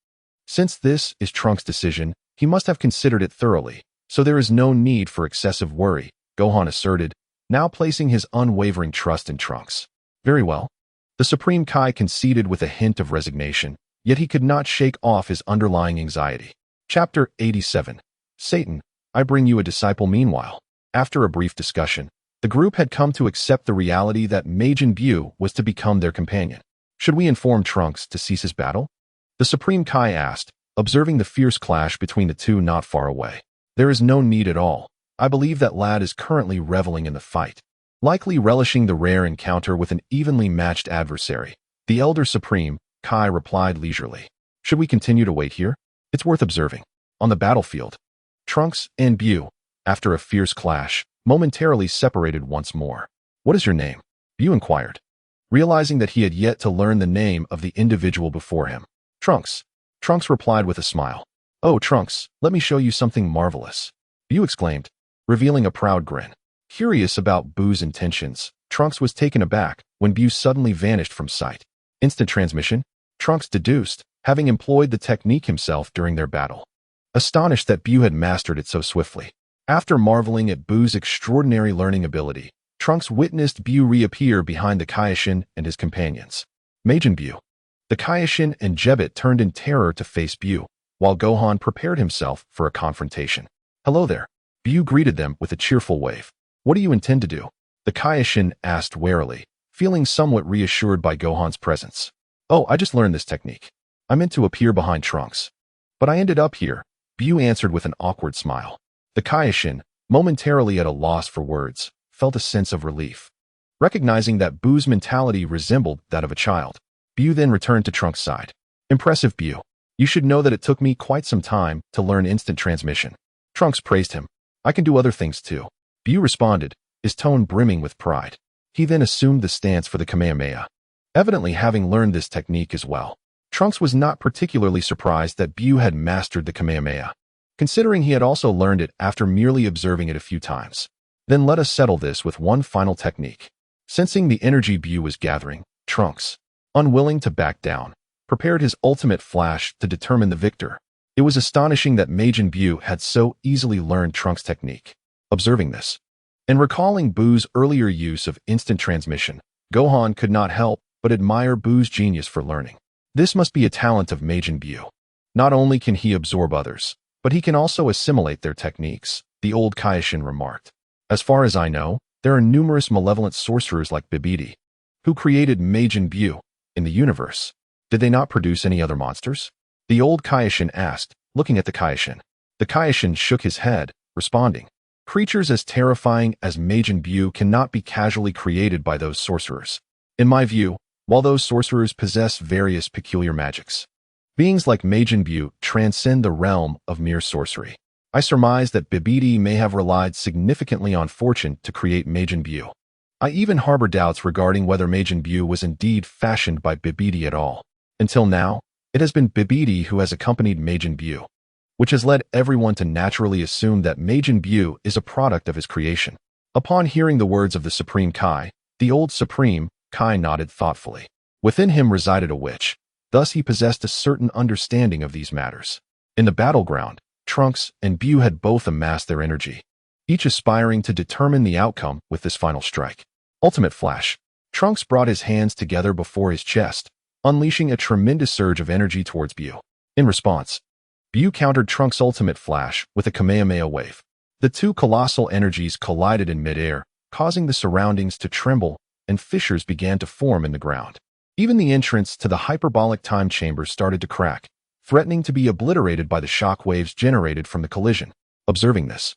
Since this is Trunks' decision, he must have considered it thoroughly, so there is no need for excessive worry, Gohan asserted, now placing his unwavering trust in Trunks. Very well. The Supreme Kai conceded with a hint of resignation, yet he could not shake off his underlying anxiety. Chapter 87. Satan, I bring you a disciple. Meanwhile, after a brief discussion, the group had come to accept the reality that Majin Bu was to become their companion. Should we inform Trunks to cease his battle? The Supreme Kai asked, observing the fierce clash between the two not far away. There is no need at all. I believe that lad is currently reveling in the fight, likely relishing the rare encounter with an evenly matched adversary. The Elder Supreme Kai replied leisurely. Should we continue to wait here? It's worth observing. On the battlefield, Trunks and Bu, after a fierce clash, momentarily separated once more. What is your name? Bu inquired, realizing that he had yet to learn the name of the individual before him. Trunks. Trunks replied with a smile. Oh, Trunks, let me show you something marvelous. Bu exclaimed, revealing a proud grin. Curious about Bu's intentions, Trunks was taken aback when Bu suddenly vanished from sight. Instant transmission? Trunks deduced, having employed the technique himself during their battle. Astonished that Bu had mastered it so swiftly. After marveling at Bu's extraordinary learning ability, Trunks witnessed Bu reappear behind the Kaioshin and his companions. Majin Bu. The Kaioshin and Jebet turned in terror to face Bu, while Gohan prepared himself for a confrontation. Hello there. Bu greeted them with a cheerful wave. What do you intend to do? The Kaioshin asked warily, feeling somewhat reassured by Gohan's presence. Oh, I just learned this technique. I meant to appear behind Trunks, but I ended up here, Bu answered with an awkward smile. The Kaioshin, momentarily at a loss for words, felt a sense of relief. Recognizing that Bu's mentality resembled that of a child, Bu then returned to Trunks' side. Impressive, Bu. You should know that it took me quite some time to learn instant transmission. Trunks praised him. I can do other things too. Bu responded, his tone brimming with pride. He then assumed the stance for the Kamehameha, evidently having learned this technique as well. Trunks was not particularly surprised that Bu had mastered the Kamehameha, considering he had also learned it after merely observing it a few times. Then let us settle this with one final technique. Sensing the energy Bu was gathering, Trunks, unwilling to back down, prepared his ultimate flash to determine the victor. It was astonishing that Majin Bu had so easily learned Trunks' technique. Observing this, and recalling Bu's earlier use of instant transmission, Gohan could not help but admire Bu's genius for learning. This must be a talent of Majin Bu. Not only can he absorb others, but he can also assimilate their techniques, the old Kaioshin remarked. As far as I know, there are numerous malevolent sorcerers like Bibidi, who created Majin Bu, in the universe. Did they not produce any other monsters? The old Kaioshin asked, looking at the Kaioshin. The Kaioshin shook his head, responding, creatures as terrifying as Majin Bu cannot be casually created by those sorcerers. In my view, while those sorcerers possess various peculiar magics, beings like Majin Bu transcend the realm of mere sorcery. I surmise that Bibidi may have relied significantly on fortune to create Majin Bu. I even harbor doubts regarding whether Majin Bu was indeed fashioned by Bibidi at all. Until now, it has been Bibidi who has accompanied Majin Bu, which has led everyone to naturally assume that Majin Bu is a product of his creation. Upon hearing the words of the Supreme Kai, the old Supreme Kai nodded thoughtfully. Within him resided a witch, thus he possessed a certain understanding of these matters. In the battleground, Trunks and Bu had both amassed their energy, each aspiring to determine the outcome with this final strike. Ultimate Flash. Trunks brought his hands together before his chest, unleashing a tremendous surge of energy towards Bu. In response, Bu countered Trunks' ultimate flash with a Kamehameha wave. The two colossal energies collided in midair, causing the surroundings to tremble, and fissures began to form in the ground. Even the entrance to the hyperbolic time chamber started to crack, threatening to be obliterated by the shock waves generated from the collision. Observing this,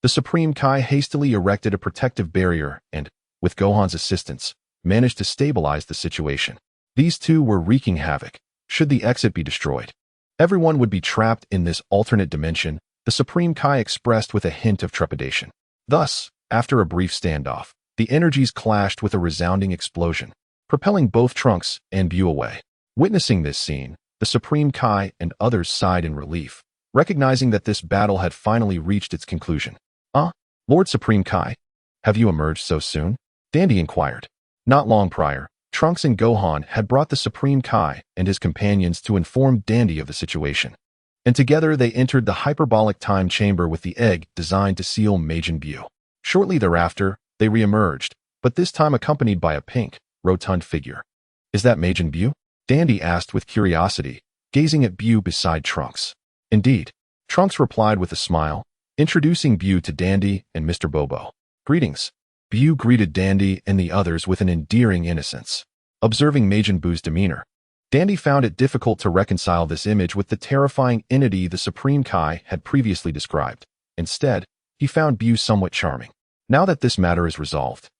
the Supreme Kai hastily erected a protective barrier and, with Gohan's assistance, managed to stabilize the situation. These two were wreaking havoc. Should the exit be destroyed, everyone would be trapped in this alternate dimension, the Supreme Kai expressed with a hint of trepidation. Thus, after a brief standoff, the energies clashed with a resounding explosion, propelling both Trunks and Bu away. Witnessing this scene, The Supreme Kai and others sighed in relief, recognizing that this battle had finally reached its conclusion. Lord Supreme Kai, have you emerged so soon? Dandy inquired. Not long prior, Trunks and Gohan had brought the Supreme Kai and his companions to inform Dandy of the situation. And together they entered the hyperbolic time chamber with the egg designed to seal Majin Buu. Shortly thereafter, they re-emerged, but this time accompanied by a pink, rotund figure. Is that Majin Buu? Dandy asked with curiosity, gazing at Buu beside Trunks. Indeed, Trunks replied with a smile, introducing Buu to Dandy and Mr. Bobo. Greetings. Buu greeted Dandy and the others with an endearing innocence. Observing Majin Buu's demeanor, Dandy found it difficult to reconcile this image with the terrifying entity the Supreme Kai had previously described. Instead, he found Buu somewhat charming. Now that this matter is resolved,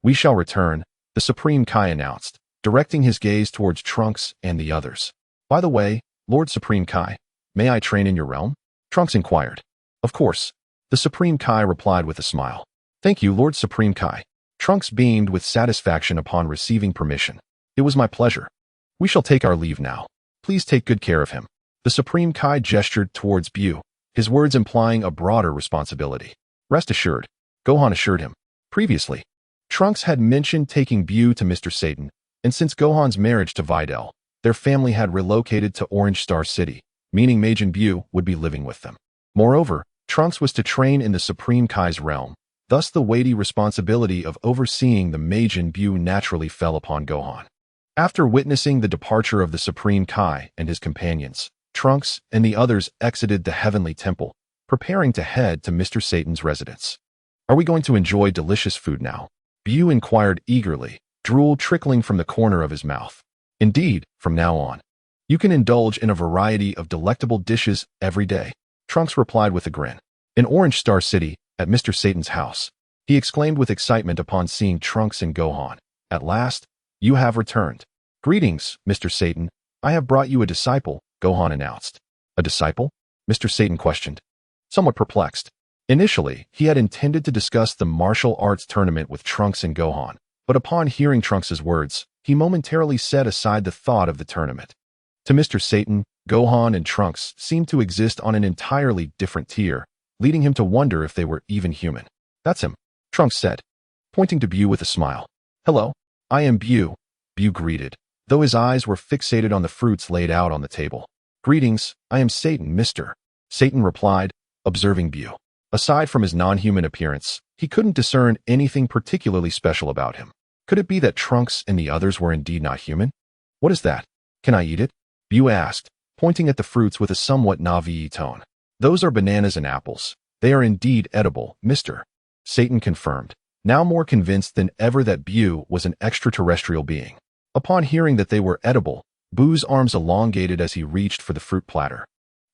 we shall return, the Supreme Kai announced, directing his gaze towards Trunks and the others. By the way, Lord Supreme Kai, may I train in your realm? Trunks inquired. Of course, the Supreme Kai replied with a smile. Thank you, Lord Supreme Kai. Trunks beamed with satisfaction upon receiving permission. It was my pleasure. We shall take our leave now. Please take good care of him. The Supreme Kai gestured towards Buu, his words implying a broader responsibility. Rest assured, Gohan assured him. Previously, Trunks had mentioned taking Buu to Mr. Satan, and since Gohan's marriage to Videl, their family had relocated to Orange Star City, meaning Majin Buu would be living with them. Moreover, Trunks was to train in the Supreme Kai's realm, thus the weighty responsibility of overseeing the Majin Buu naturally fell upon Gohan. After witnessing the departure of the Supreme Kai and his companions, Trunks and the others exited the Heavenly Temple, preparing to head to Mr. Satan's residence. Are we going to enjoy delicious food now? Buu inquired eagerly, drool trickling from the corner of his mouth. Indeed, from now on, you can indulge in a variety of delectable dishes every day, Trunks replied with a grin. In Orange Star City, at Mr. Satan's house, he exclaimed with excitement upon seeing Trunks and Gohan. At last, you have returned. Greetings, Mr. Satan. I have brought you a disciple, Gohan announced. A disciple? Mr. Satan questioned, somewhat perplexed. Initially, he had intended to discuss the martial arts tournament with Trunks and Gohan, but upon hearing Trunks' words, he momentarily set aside the thought of the tournament. To Mr. Satan, Gohan and Trunks seemed to exist on an entirely different tier, leading him to wonder if they were even human. That's him, Trunks said, pointing to Buu with a smile. Hello, I am Buu, Buu greeted, though his eyes were fixated on the fruits laid out on the table. Greetings, I am Satan, Mr. Satan replied, observing Buu. Aside from his non-human appearance, he couldn't discern anything particularly special about him. Could it be that Trunks and the others were indeed not human? What is that? Can I eat it? Buu asked, pointing at the fruits with a somewhat naïve tone. Those are bananas and apples. They are indeed edible, Mr. Satan confirmed, now more convinced than ever that Buu was an extraterrestrial being. Upon hearing that they were edible, Buu's arms elongated as he reached for the fruit platter,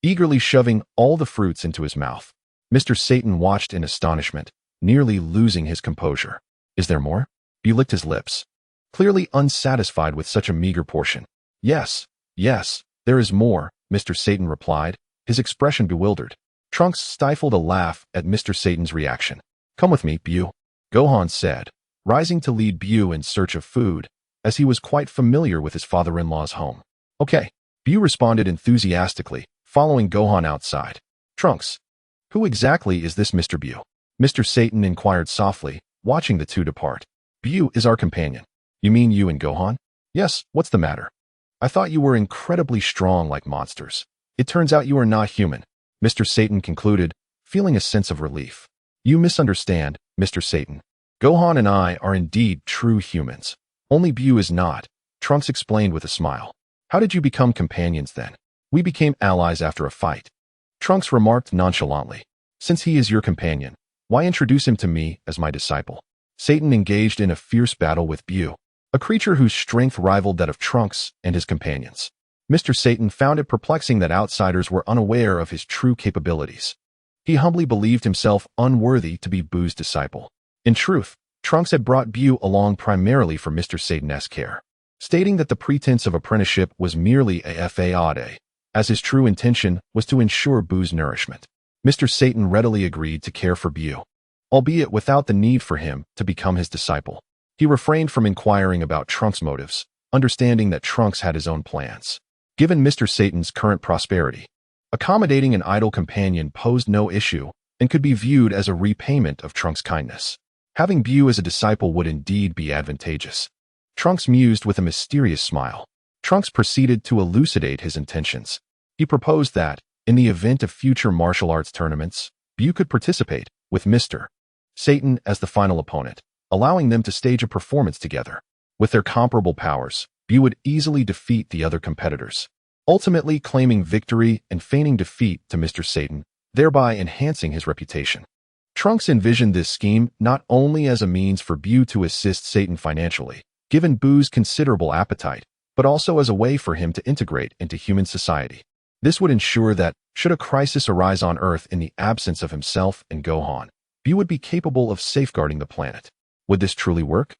eagerly shoving all the fruits into his mouth. Mr. Satan watched in astonishment, nearly losing his composure. Is there more? Buu licked his lips, clearly unsatisfied with such a meager portion. Yes, there is more, Mr. Satan replied, his expression bewildered. Trunks stifled a laugh at Mr. Satan's reaction. Come with me, Buu, Gohan said, rising to lead Buu in search of food, as he was quite familiar with his father-in-law's home. Okay, Buu responded enthusiastically, following Gohan outside. Trunks, who exactly is this Mr. Buu? Mr. Satan inquired softly, watching the two depart. Buu is our companion. You mean you and Gohan? Yes, what's the matter? I thought you were incredibly strong like monsters. It turns out you are not human, Mr. Satan concluded, feeling a sense of relief. You misunderstand, Mr. Satan. Gohan and I are indeed true humans. Only Buu is not, Trunks explained with a smile. How did you become companions then? We became allies after a fight. Trunks remarked nonchalantly. Since he is your companion, why introduce him to me as my disciple? Satan engaged in a fierce battle with Buu, a creature whose strength rivaled that of Trunks and his companions. Mr. Satan found it perplexing that outsiders were unaware of his true capabilities. He humbly believed himself unworthy to be Buu's disciple. In truth, Trunks had brought Buu along primarily for Mr. Satan's care, stating that the pretense of apprenticeship was merely a fade, as his true intention was to ensure Buu's nourishment. Mr. Satan readily agreed to care for Buu, albeit without the need for him to become his disciple. He refrained from inquiring about Trunks' motives, understanding that Trunks had his own plans. Given Mr. Satan's current prosperity, accommodating an idle companion posed no issue and could be viewed as a repayment of Trunks' kindness. Having Bu as a disciple would indeed be advantageous. Trunks mused with a mysterious smile. Trunks proceeded to elucidate his intentions. He proposed that, in the event of future martial arts tournaments, Bu could participate, with Mr. Satan as the final opponent, allowing them to stage a performance together. With their comparable powers, Bu would easily defeat the other competitors, ultimately claiming victory and feigning defeat to Mr. Satan, thereby enhancing his reputation. Trunks envisioned this scheme not only as a means for Bu to assist Satan financially, given Bu's considerable appetite, but also as a way for him to integrate into human society. This would ensure that, should a crisis arise on Earth in the absence of himself and Gohan, Bu would be capable of safeguarding the planet. Would this truly work?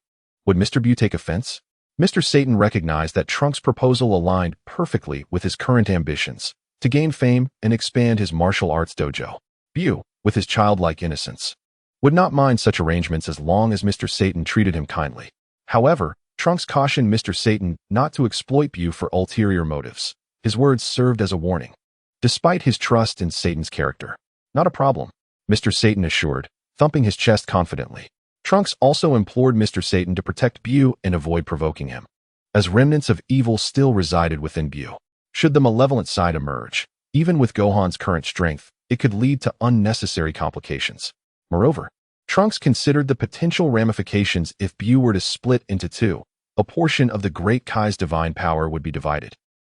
Would Mr. Bu take offense? Mr. Satan recognized that Trunks' proposal aligned perfectly with his current ambitions, to gain fame and expand his martial arts dojo. Bu, with his childlike innocence, would not mind such arrangements as long as Mr. Satan treated him kindly. However, Trunks cautioned Mr. Satan not to exploit Bu for ulterior motives. His words served as a warning. Despite his trust in Satan's character, not a problem, Mr. Satan assured, thumping his chest confidently. Trunks also implored Mr. Satan to protect Bu and avoid provoking him, as remnants of evil still resided within Bu. Should the malevolent side emerge, even with Gohan's current strength, it could lead to unnecessary complications. Moreover, Trunks considered the potential ramifications if Bu were to split into two. A portion of the Great Kai's divine power would be divided,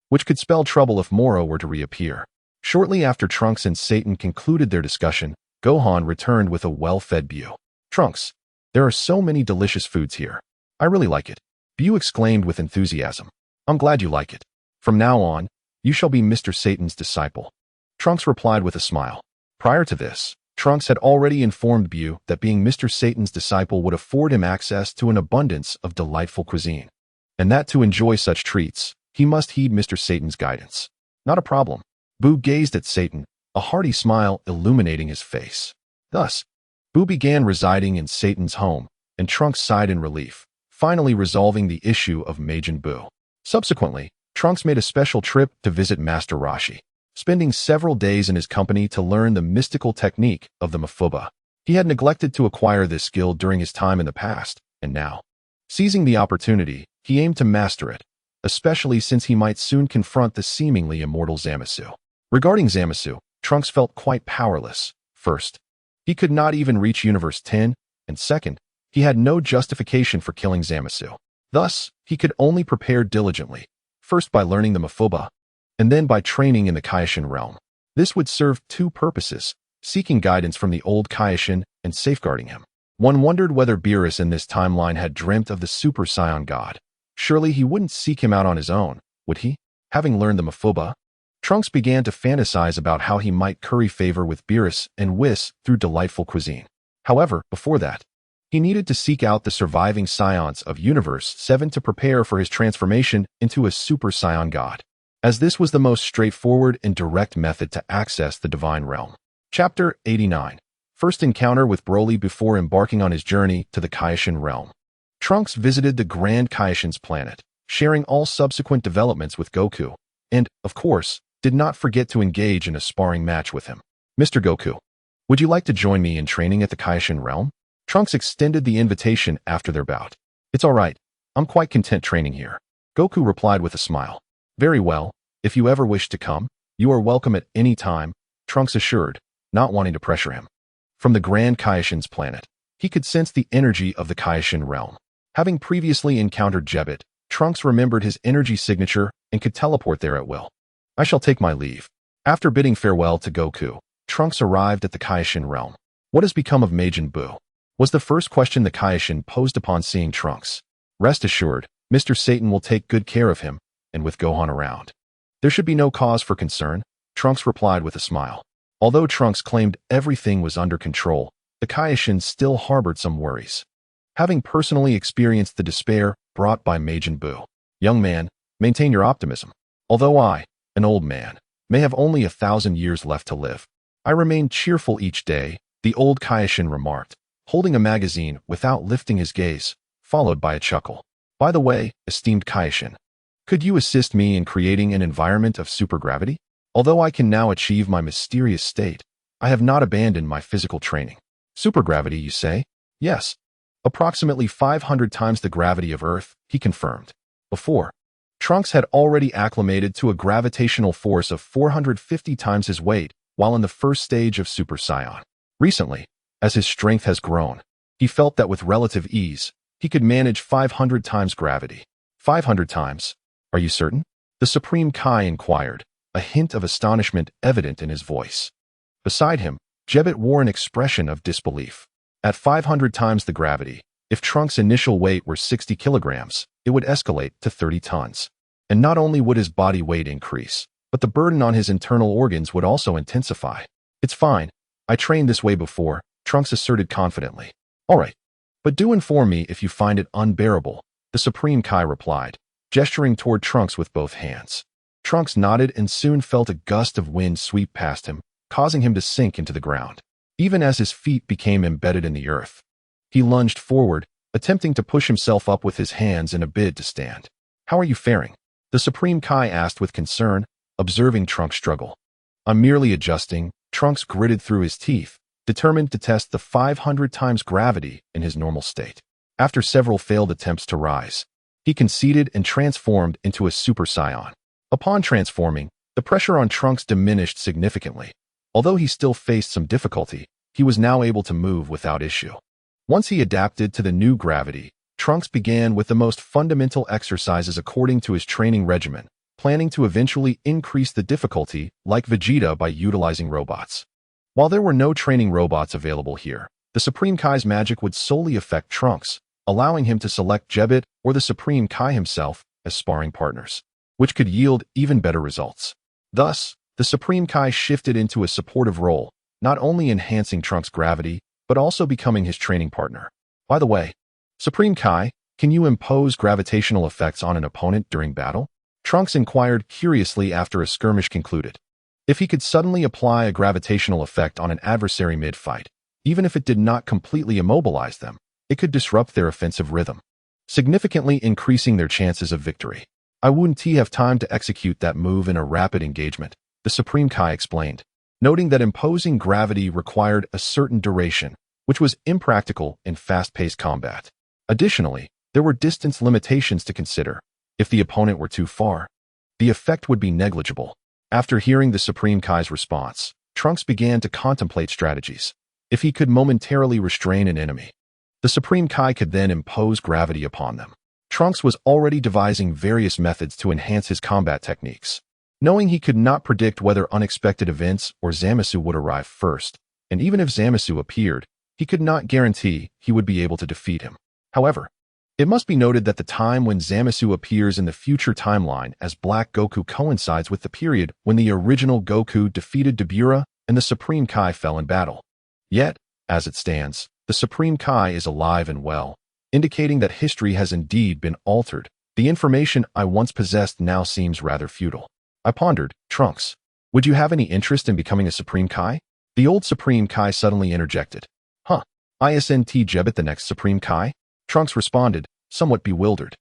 which could spell trouble if Moro were to reappear. Shortly after Trunks and Satan concluded their discussion, Gohan returned with a well-fed Bu. "Trunks, there are so many delicious foods here. I really like it," Bu exclaimed with enthusiasm. "I'm glad you like it. From now on, you shall be Mr. Satan's disciple." Trunks replied with a smile. Prior to this, Trunks had already informed Bu that being Mr. Satan's disciple would afford him access to an abundance of delightful cuisine, and that to enjoy such treats, he must heed Mr. Satan's guidance. Not a problem. Bu gazed at Satan, a hearty smile illuminating his face. Thus, Bu began residing in Satan's home, and Trunks sighed in relief, finally resolving the issue of Majin Bu. Subsequently, Trunks made a special trip to visit Master Roshi, spending several days in his company to learn the mystical technique of the Mafuba. He had neglected to acquire this skill during his time in the past, and now, seizing the opportunity, he aimed to master it, especially since he might soon confront the seemingly immortal Zamasu. Regarding Zamasu, Trunks felt quite powerless. First, he could not even reach Universe 10, and second, he had no justification for killing Zamasu. Thus, he could only prepare diligently, first by learning the Mafuba, and then by training in the Kaioshin realm. This would serve two purposes, seeking guidance from the old Kaioshin and safeguarding him. One wondered whether Beerus in this timeline had dreamt of the Super Saiyan God. Surely he wouldn't seek him out on his own, would he? Having learned the Mafuba, Trunks began to fantasize about how he might curry favor with Beerus and Whis through delightful cuisine. However, before that, he needed to seek out the surviving Scions of Universe 7 to prepare for his transformation into a Super Saiyan God, as this was the most straightforward and direct method to access the Divine Realm. Chapter 89. First encounter with Broly before embarking on his journey to the Kaioshin Realm. Trunks visited the Grand Kaioshin's planet, sharing all subsequent developments with Goku, and, of course, did not forget to engage in a sparring match with him. "Mr. Goku, would you like to join me in training at the Kaioshin Realm?" Trunks extended the invitation after their bout. "It's all right. I'm quite content training here," Goku replied with a smile. "Very well. If you ever wish to come, you are welcome at any time," Trunks assured, not wanting to pressure him. From the Grand Kaioshin's planet, he could sense the energy of the Kaioshin realm. Having previously encountered Jebbit, Trunks remembered his energy signature and could teleport there at will. "I shall take my leave." After bidding farewell to Goku, Trunks arrived at the Kaioshin realm. "What has become of Majin Bu?" was the first question the Kaioshin posed upon seeing Trunks. "Rest assured, Mr. Satan will take good care of him, and with Gohan around, there should be no cause for concern," Trunks replied with a smile. Although Trunks claimed everything was under control, the Kaioshin still harbored some worries, having personally experienced the despair brought by Majin Bu. "Young man, maintain your optimism. Although I, an old man, may have only 1,000 years left to live, I remain cheerful each day," the old Kaioshin remarked, holding a magazine without lifting his gaze, followed by a chuckle. "By the way, esteemed Kaioshin, Could you assist me in creating an environment of supergravity? Although I can now achieve my mysterious state, I have not abandoned my physical training. Supergravity, you say? Yes. Approximately 500 times the gravity of Earth, he confirmed. Before, Trunks had already acclimated to a gravitational force of 450 times his weight while in the first stage of Super Saiyan. Recently, as his strength has grown, he felt that with relative ease, he could manage 500 times gravity. 500 times? Are you certain? The Supreme Kai inquired, a hint of astonishment evident in his voice. Beside him, Jebbet wore an expression of disbelief. At 500 times the gravity, if Trunks' initial weight were 60 kilograms, it would escalate to 30 tons. And not only would his body weight increase, but the burden on his internal organs would also intensify. It's fine. I trained this way before, Trunks asserted confidently. All right. But do inform me if you find it unbearable, the Supreme Kai replied, gesturing toward Trunks with both hands. Trunks nodded and soon felt a gust of wind sweep past him, causing him to sink into the ground. Even as his feet became embedded in the earth, he lunged forward, attempting to push himself up with his hands in a bid to stand. How are you faring? The Supreme Kai asked with concern, observing Trunks' struggle. I'm merely adjusting, Trunks gritted through his teeth, determined to test the 500 times gravity in his normal state. After several failed attempts to rise, he conceded and transformed into a Super Saiyan. Upon transforming, the pressure on Trunks diminished significantly. Although he still faced some difficulty, he was now able to move without issue. Once he adapted to the new gravity, Trunks began with the most fundamental exercises according to his training regimen, planning to eventually increase the difficulty like Vegeta by utilizing robots. While there were no training robots available here, the Supreme Kai's magic would solely affect Trunks, allowing him to select Jebbet or the Supreme Kai himself as sparring partners, which could yield even better results. Thus, the Supreme Kai shifted into a supportive role, not only enhancing Trunks' gravity, but also becoming his training partner. By the way, Supreme Kai, can you impose gravitational effects on an opponent during battle? Trunks inquired curiously after a skirmish concluded. If he could suddenly apply a gravitational effect on an adversary mid-fight, even if it did not completely immobilize them, it could disrupt their offensive rhythm, significantly increasing their chances of victory. I wouldn't have time to execute that move in a rapid engagement, the Supreme Kai explained, noting that imposing gravity required a certain duration, which was impractical in fast-paced combat. Additionally, there were distance limitations to consider. If the opponent were too far, the effect would be negligible. After hearing the Supreme Kai's response, Trunks began to contemplate strategies. If he could momentarily restrain an enemy, the Supreme Kai could then impose gravity upon them. Trunks was already devising various methods to enhance his combat techniques. Knowing he could not predict whether unexpected events or Zamasu would arrive first, and even if Zamasu appeared, he could not guarantee he would be able to defeat him. However, it must be noted that the time when Zamasu appears in the future timeline as Black Goku coincides with the period when the original Goku defeated Dabura and the Supreme Kai fell in battle. Yet, as it stands, the Supreme Kai is alive and well, indicating that history has indeed been altered. The information I once possessed now seems rather futile. I pondered, Trunks, would you have any interest in becoming a Supreme Kai? The old Supreme Kai suddenly interjected. Isn't Jebbet the next Supreme Kai? Trunks responded, somewhat bewildered.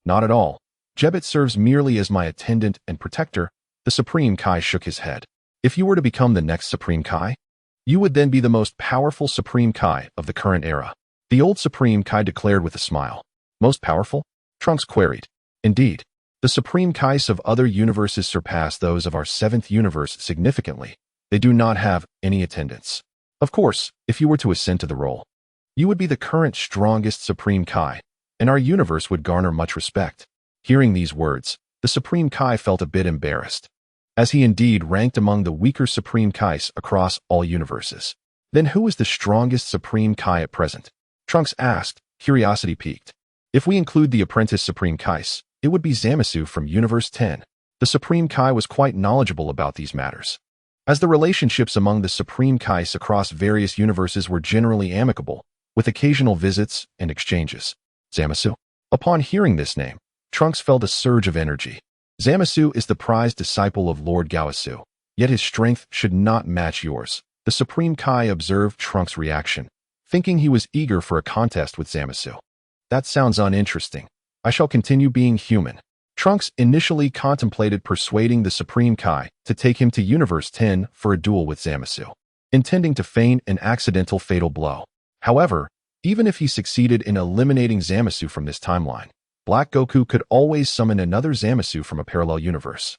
Not at all. Jebbet serves merely as my attendant and protector. The Supreme Kai shook his head. If you were to become the next Supreme Kai, you would then be the most powerful Supreme Kai of the current era. The old Supreme Kai declared with a smile. Most powerful? Trunks queried. Indeed. The Supreme Kais of other universes surpass those of our 7th universe significantly. They do not have any attendants. Of course, if you were to ascend to the role, you would be the current strongest Supreme Kai, and our universe would garner much respect. Hearing these words, the Supreme Kai felt a bit embarrassed, as he indeed ranked among the weaker Supreme Kais across all universes. Then who is the strongest Supreme Kai at present? Trunks asked, curiosity piqued. If we include the apprentice Supreme Kais, it would be Zamasu from Universe 10. The Supreme Kai was quite knowledgeable about these matters, as the relationships among the Supreme Kais across various universes were generally amicable, with occasional visits and exchanges. Zamasu. Upon hearing this name, Trunks felt a surge of energy. Zamasu is the prized disciple of Lord Gaosu, yet his strength should not match yours. The Supreme Kai observed Trunks' reaction, thinking he was eager for a contest with Zamasu. That sounds uninteresting. I shall continue being human. Trunks initially contemplated persuading the Supreme Kai to take him to Universe 10 for a duel with Zamasu, intending to feign an accidental fatal blow. However, even if he succeeded in eliminating Zamasu from this timeline, Black Goku could always summon another Zamasu from a parallel universe,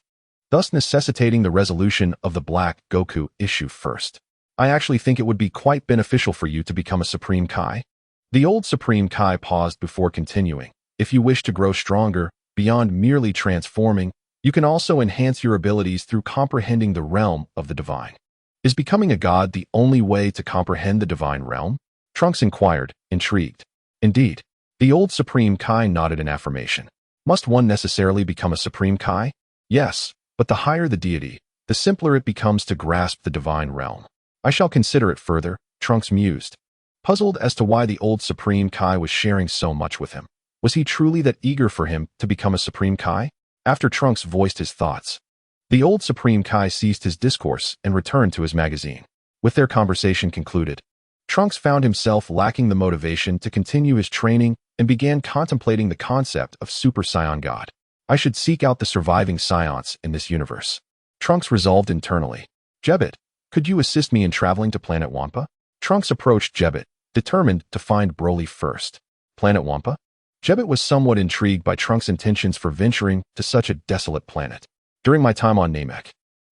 thus necessitating the resolution of the Black Goku issue first. I actually think it would be quite beneficial for you to become a Supreme Kai. The old Supreme Kai paused before continuing. If you wish to grow stronger, beyond merely transforming, you can also enhance your abilities through comprehending the realm of the divine. Is becoming a god the only way to comprehend the divine realm? Trunks inquired, intrigued. Indeed. The old Supreme Kai nodded in affirmation. Must one necessarily become a Supreme Kai? Yes, but the higher the deity, the simpler it becomes to grasp the divine realm. I shall consider it further, Trunks mused, puzzled as to why the old Supreme Kai was sharing so much with him. Was he truly that eager for him to become a Supreme Kai? After Trunks voiced his thoughts, the old Supreme Kai ceased his discourse and returned to his magazine. With their conversation concluded, Trunks found himself lacking the motivation to continue his training and began contemplating the concept of Super Saiyan God. I should seek out the surviving Saiyans in this universe. Trunks resolved internally. Jebbit, could you assist me in traveling to Planet Wampa? Trunks approached Jebbit, determined to find Broly first. Planet Wampa? Jebbit was somewhat intrigued by Trunks' intentions for venturing to such a desolate planet. During my time on Namek,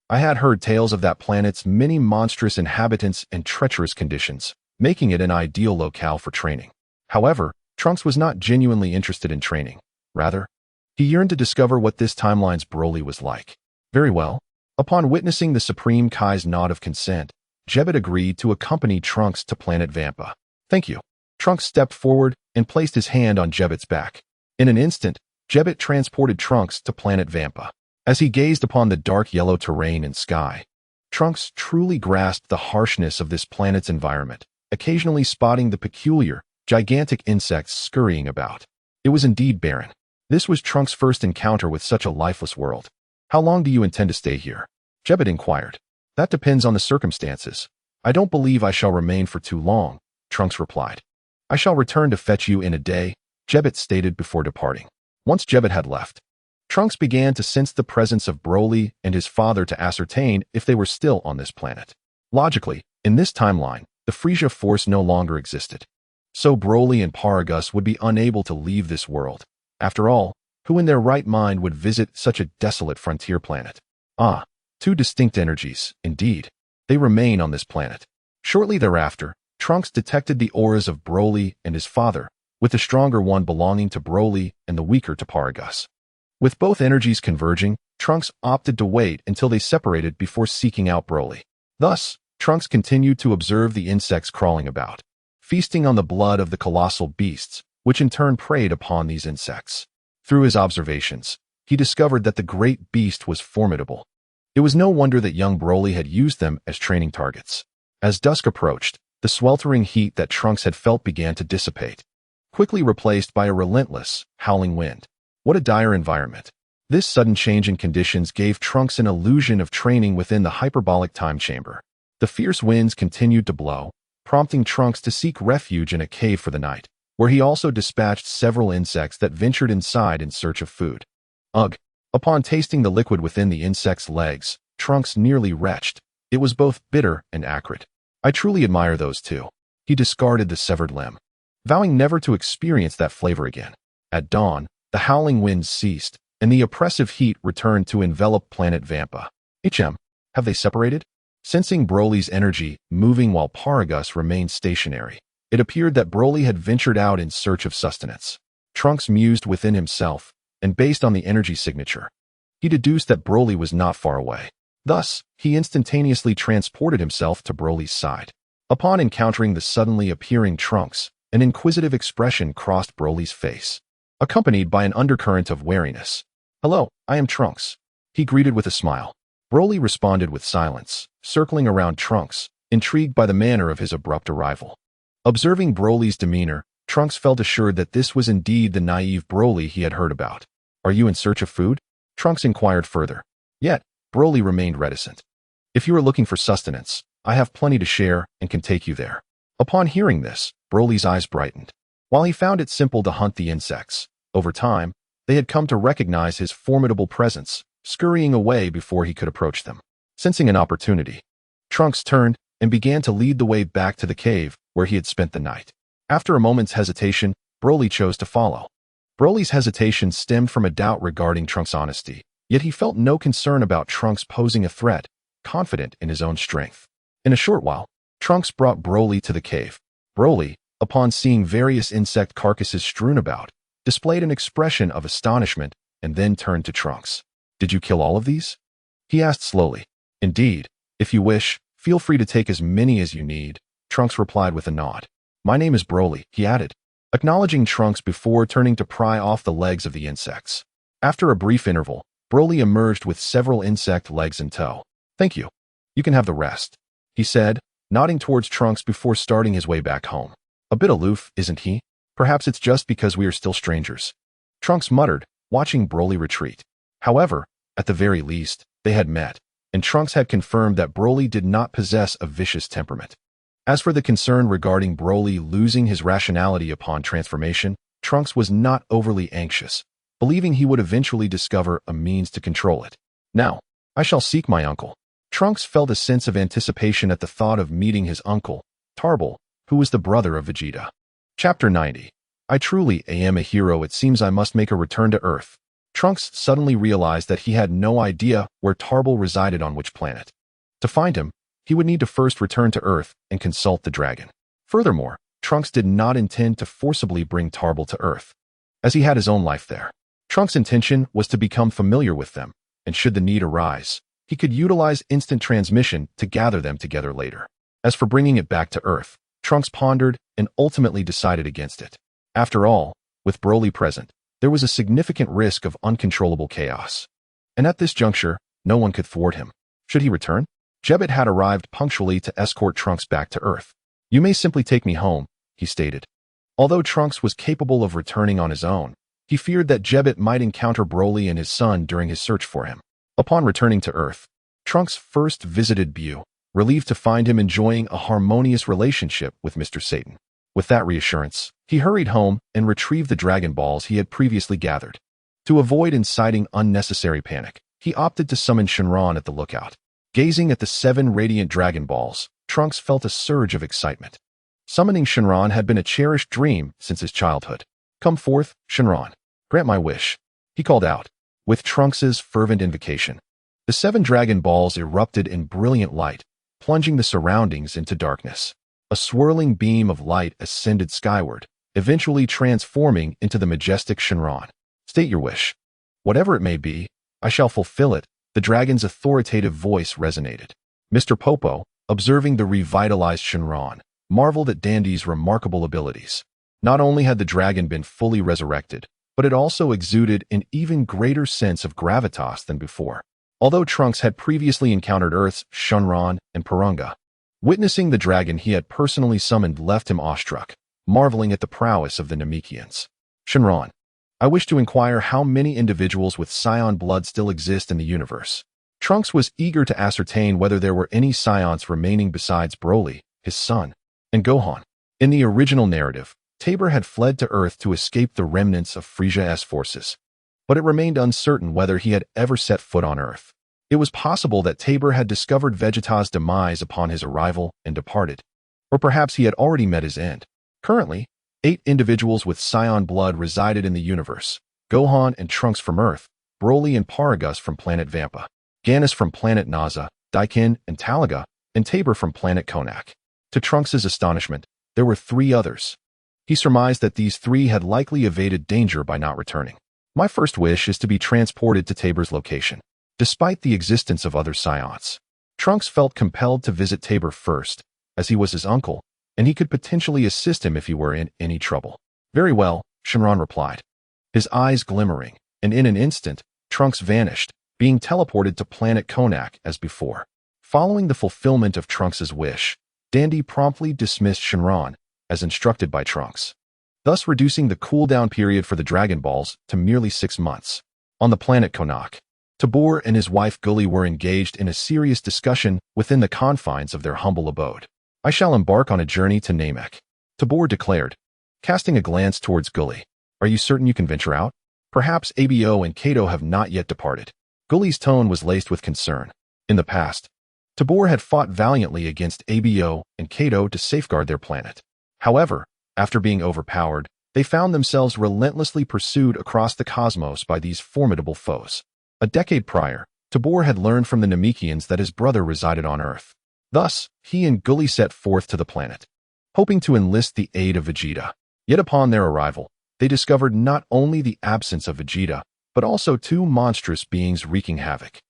I had heard tales of that planet's many monstrous inhabitants and treacherous conditions, making it an ideal locale for training. However, Trunks was not genuinely interested in training. Rather, he yearned to discover what this timeline's Broly was like. Very well. Upon witnessing the Supreme Kai's nod of consent, Jebbit agreed to accompany Trunks to Planet Vampa. Thank you. Trunks stepped forward and placed his hand on Jebbit's back. In an instant, Jebbit transported Trunks to Planet Vampa. As he gazed upon the dark yellow terrain and sky, Trunks truly grasped the harshness of this planet's environment, occasionally spotting the peculiar, gigantic insects scurrying about. It was indeed barren. This was Trunks' first encounter with such a lifeless world. How long do you intend to stay here? Jebbit inquired. That depends on the circumstances. I don't believe I shall remain for too long, Trunks replied. I shall return to fetch you in a day, Jebbit stated before departing. Once Jebbit had left, Trunks began to sense the presence of Broly and his father to ascertain if they were still on this planet. Logically, in this timeline, the Frieza Force no longer existed. So Broly and Paragus would be unable to leave this world. After all, who in their right mind would visit such a desolate frontier planet? Ah, two distinct energies, indeed. They remain on this planet. Shortly thereafter, Trunks detected the auras of Broly and his father, with the stronger one belonging to Broly and the weaker to Paragus. With both energies converging, Trunks opted to wait until they separated before seeking out Broly. Thus, Trunks continued to observe the insects crawling about, feasting on the blood of the colossal beasts, which in turn preyed upon these insects. Through his observations, he discovered that the great beast was formidable. It was no wonder that young Broly had used them as training targets. As dusk approached, the sweltering heat that Trunks had felt began to dissipate, quickly replaced by a relentless, howling wind. What a dire environment. This sudden change in conditions gave Trunks an illusion of training within the hyperbolic time chamber. The fierce winds continued to blow, prompting Trunks to seek refuge in a cave for the night, where he also dispatched several insects that ventured inside in search of food. Ugh! Upon tasting the liquid within the insect's legs, Trunks nearly retched. It was both bitter and acrid. I truly admire those two. He discarded the severed limb, vowing never to experience that flavor again. At dawn, the howling winds ceased, and the oppressive heat returned to envelop Planet Vampa. Have they separated? Sensing Broly's energy moving while Paragus remained stationary, it appeared that Broly had ventured out in search of sustenance. Trunks mused within himself, and based on the energy signature, he deduced that Broly was not far away. Thus, he instantaneously transported himself to Broly's side. Upon encountering the suddenly appearing Trunks, an inquisitive expression crossed Broly's face, accompanied by an undercurrent of wariness. Hello, I am Trunks, he greeted with a smile. Broly responded with silence, circling around Trunks, intrigued by the manner of his abrupt arrival. Observing Broly's demeanor, Trunks felt assured that this was indeed the naive Broly he had heard about. Are you in search of food? Trunks inquired further. Yet, Broly remained reticent. If you are looking for sustenance, I have plenty to share and can take you there. Upon hearing this, Broly's eyes brightened. While he found it simple to hunt the insects, over time, they They had come to recognize his formidable presence, scurrying away before he could approach them. Sensing an opportunity, Trunks turned and began to lead the way back to the cave where he had spent the night. After a moment's hesitation, Broly chose to follow. Broly's hesitation stemmed from a doubt regarding Trunks' honesty, yet he felt no concern about Trunks posing a threat, confident in his own strength. In a short while, Trunks brought Broly to the cave. Broly, upon seeing various insect carcasses strewn about, displayed an expression of astonishment and then turned to Trunks. "Did you kill all of these?" he asked slowly. "Indeed. If you wish, feel free to take as many as you need," Trunks replied with a nod. "My name is Broly," he added, acknowledging Trunks before turning to pry off the legs of the insects. After a brief interval, Broly emerged with several insect legs in tow. "Thank you. You can have the rest," he said, nodding towards Trunks before starting his way back home. "A bit aloof, isn't he? Perhaps it's just because we are still strangers," Trunks muttered, watching Broly retreat. However, at the very least, they had met, and Trunks had confirmed that Broly did not possess a vicious temperament. As for the concern regarding Broly losing his rationality upon transformation, Trunks was not overly anxious, believing he would eventually discover a means to control it. "Now, I shall seek my uncle." Trunks felt a sense of anticipation at the thought of meeting his uncle, Tarbell, who was the brother of Vegeta. Chapter 90. I truly am a hero. It seems I must make a return to Earth. Trunks suddenly realized that he had no idea where Tarbell resided on which planet. To find him, he would need to first return to Earth and consult the dragon. Furthermore, Trunks did not intend to forcibly bring Tarbell to Earth, as he had his own life there. Trunks' intention was to become familiar with them, and should the need arise, he could utilize instant transmission to gather them together later. As for bringing it back to Earth, Trunks pondered and ultimately decided against it. After all, with Broly present, there was a significant risk of uncontrollable chaos. And at this juncture, no one could thwart him. Should he return? Jebbit had arrived punctually to escort Trunks back to Earth. "You may simply take me home," he stated. Although Trunks was capable of returning on his own, he feared that Jebbit might encounter Broly and his son during his search for him. Upon returning to Earth, Trunks first visited Bu, relieved to find him enjoying a harmonious relationship with Mr. Satan. With that reassurance, he hurried home and retrieved the Dragon Balls he had previously gathered. To avoid inciting unnecessary panic, he opted to summon Shenron at the lookout. Gazing at the 7 radiant Dragon Balls, Trunks felt a surge of excitement. Summoning Shenron had been a cherished dream since his childhood. "Come forth, Shenron. Grant my wish," he called out, with Trunks' fervent invocation. The 7 Dragon Balls erupted in brilliant light, plunging the surroundings into darkness. A swirling beam of light ascended skyward, eventually transforming into the majestic Shenron. "State your wish. Whatever it may be, I shall fulfill it," the dragon's authoritative voice resonated. Mr. Popo, observing the revitalized Shenron, marveled at Dandy's remarkable abilities. Not only had the dragon been fully resurrected, but it also exuded an even greater sense of gravitas than before. Although Trunks had previously encountered Earth's Shenron and Porunga, witnessing the dragon he had personally summoned left him awestruck, marveling at the prowess of the Namekians. "Shenron, I wish to inquire how many individuals with Saiyan blood still exist in the universe." Trunks was eager to ascertain whether there were any Saiyans remaining besides Broly, his son, and Gohan. In the original narrative, Tabor had fled to Earth to escape the remnants of Frieza's forces, but it remained uncertain whether he had ever set foot on Earth. It was possible that Tabor had discovered Vegeta's demise upon his arrival and departed, or perhaps he had already met his end. Currently, 8 individuals with Saiyan blood resided in the universe: Gohan and Trunks from Earth, Broly and Paragus from planet Vampa, Ganis from planet Naza, Daikin and Talaga, and Tabor from planet Konak. To Trunks' astonishment, there were 3 others. He surmised that these 3 had likely evaded danger by not returning. "My first wish is to be transported to Tabor's location." Despite the existence of other Saiyans, Trunks felt compelled to visit Tabor first, as he was his uncle, and he could potentially assist him if he were in any trouble. "Very well," Shenron replied, his eyes glimmering, and in an instant, Trunks vanished, being teleported to planet Konak as before. Following the fulfillment of Trunks' wish, Dandy promptly dismissed Shenron, as instructed by Trunks, thus reducing the cooldown period for the Dragon Balls to merely 6 months. On the planet Konak, Tabor and his wife Gully were engaged in a serious discussion within the confines of their humble abode. "I shall embark on a journey to Namek," Tabor declared, casting a glance towards Gully. "Are you certain you can venture out?" Perhaps Abo and Kato have not yet departed. Gully's tone was laced with concern. In the past, Tabor had fought valiantly against Abo and Kato to safeguard their planet. However, after being overpowered, they found themselves relentlessly pursued across the cosmos by these formidable foes. A decade prior, Tabor had learned from the Namekians that his brother resided on Earth. Thus, he and Gully set forth to the planet, hoping to enlist the aid of Vegeta. Yet upon their arrival, they discovered not only the absence of Vegeta, but also two monstrous beings wreaking havoc.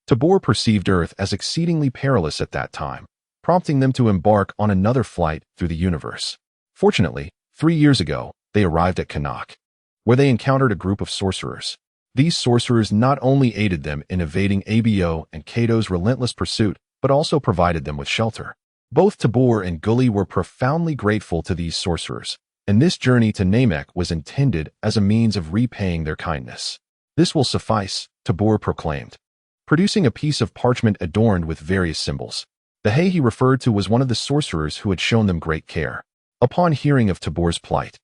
Tabor perceived Earth as exceedingly perilous at that time, prompting them to embark on another flight through the universe. Fortunately, 3 years ago, they arrived at Kanak, where they encountered a group of sorcerers. These sorcerers not only aided them in evading Abo and Kato's relentless pursuit, but also provided them with shelter. Both Tabor and Gully were profoundly grateful to these sorcerers, and this journey to Namek was intended as a means of repaying their kindness. "This will suffice," Tabor proclaimed, producing a piece of parchment adorned with various symbols. The Hei he referred to was one of the sorcerers who had shown them great care. Upon hearing of Tabor's plight,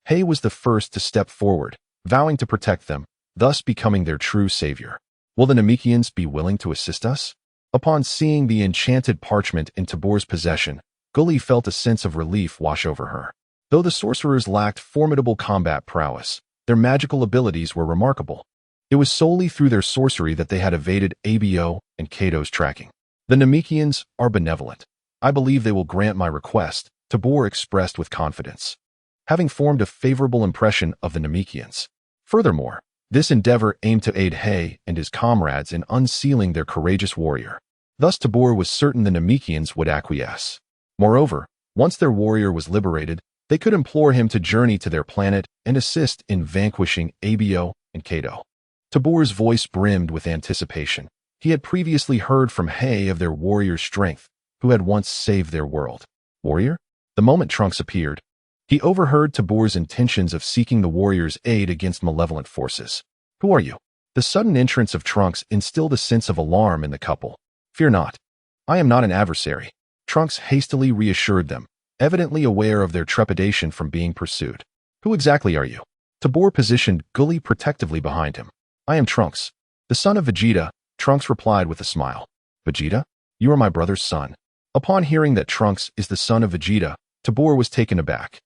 Hei was the first to step forward, vowing to protect them, thus becoming their true savior. "Will the Namekians be willing to assist us?" Upon seeing the enchanted parchment in Tabor's possession, Gully felt a sense of relief wash over her. Though the sorcerers lacked formidable combat prowess, their magical abilities were remarkable. It was solely through their sorcery that they had evaded Abo and Kato's tracking. "The Namekians are benevolent. I believe they will grant my request," Tabor expressed with confidence, having formed a favorable impression of the Namekians. Furthermore, this endeavor aimed to aid Hei and his comrades in unsealing their courageous warrior. Thus Tabor was certain the Namekians would acquiesce. Moreover, once their warrior was liberated, they could implore him to journey to their planet and assist in vanquishing Abo and Kato. Tabor's voice brimmed with anticipation. He had previously heard from Hei of their warrior's strength, who had once saved their world. Warrior? The moment Trunks appeared, he overheard Tabor's intentions of seeking the warrior's aid against malevolent forces. "Who are you?" The sudden entrance of Trunks instilled a sense of alarm in the couple. "Fear not. I am not an adversary," Trunks hastily reassured them, evidently aware of their trepidation from being pursued. "Who exactly are you?" Tabor positioned Gully protectively behind him. "I am Trunks, the son of Vegeta," Trunks replied with a smile. "Vegeta? You are my brother's son." Upon hearing that Trunks is the son of Vegeta, Tabor was taken aback.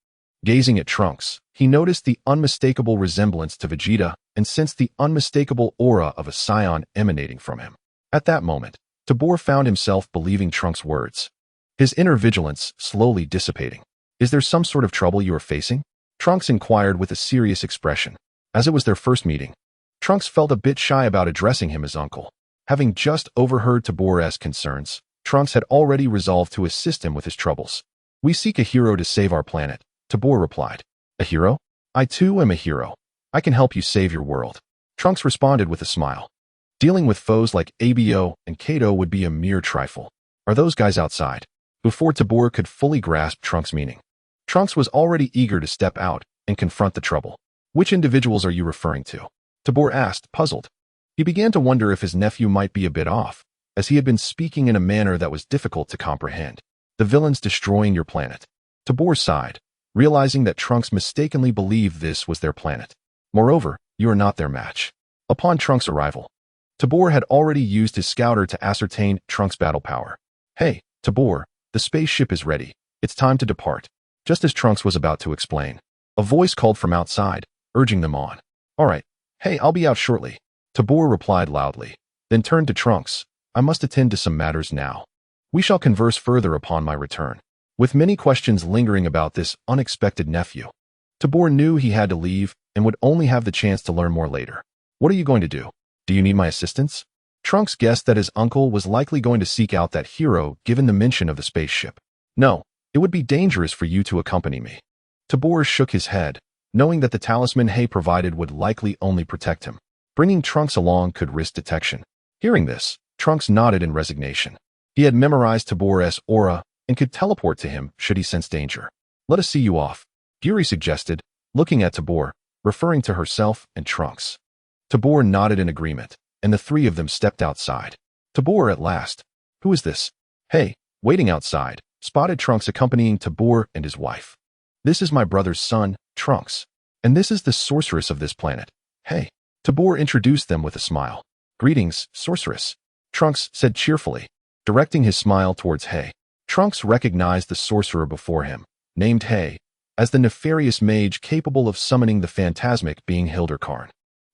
Gazing at Trunks, he noticed the unmistakable resemblance to Vegeta and sensed the unmistakable aura of a Saiyan emanating from him. At that moment, Tabor found himself believing Trunks' words, his inner vigilance slowly dissipating. "Is there some sort of trouble you are facing?" Trunks inquired with a serious expression. As it was their first meeting, Trunks felt a bit shy about addressing him as uncle. Having just overheard Tabor's concerns, Trunks had already resolved to assist him with his troubles. "We seek a hero to save our planet," Tabor replied. "A hero? I too am a hero. I can help you save your world." Trunks responded with a smile. Dealing with foes like Abo and Kato would be a mere trifle. "Are those guys outside?" Before Tabor could fully grasp Trunks' meaning, Trunks was already eager to step out and confront the trouble. "Which individuals are you referring to?" Tabor asked, puzzled. He began to wonder if his nephew might be a bit off, as he had been speaking in a manner that was difficult to comprehend. "The villains destroying your planet." Tabor sighed, realizing that Trunks mistakenly believed this was their planet. "Moreover, you are not their match." Upon Trunks' arrival, Tabor had already used his scouter to ascertain Trunks' battle power. "Hey, Tabor, the spaceship is ready. It's time to depart." Just as Trunks was about to explain, a voice called from outside, urging them on. "All right. Hey, I'll be out shortly," Tabor replied loudly, then turned to Trunks. "I must attend to some matters now. We shall converse further upon my return." With many questions lingering about this unexpected nephew, Tabor knew he had to leave and would only have the chance to learn more later. "What are you going to do? Do you need my assistance?" Trunks guessed that his uncle was likely going to seek out that hero given the mention of the spaceship. "No, it would be dangerous for you to accompany me." Tabor shook his head, knowing that the talisman Hei provided would likely only protect him. Bringing Trunks along could risk detection. Hearing this, Trunks nodded in resignation. He had memorized Tabor's aura and could teleport to him should he sense danger. "Let us see you off," Yuri suggested, looking at Tabor, referring to herself and Trunks. Tabor nodded in agreement, and the three of them stepped outside. Tabor at last. "Who is this?" Hei, waiting outside, spotted Trunks accompanying Tabor and his wife. "This is my brother's son, Trunks, and this is the sorceress of this planet, Hey. Tabor introduced them with a smile. Greetings, sorceress, Trunks said cheerfully, directing his smile towards Hey. Trunks recognized the sorcerer before him, named Hey, as the nefarious mage capable of summoning the phantasmic being Hilderkarn.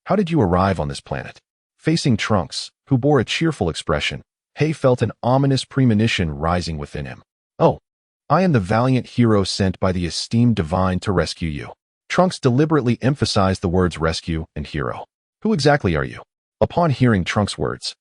How did you arrive on this planet? Facing Trunks, who bore a cheerful expression, Hey felt an ominous premonition rising within him. Oh, I am the valiant hero sent by the esteemed divine to rescue you. Trunks deliberately emphasized the words rescue and hero. Who exactly are you? Upon hearing Trunks' words,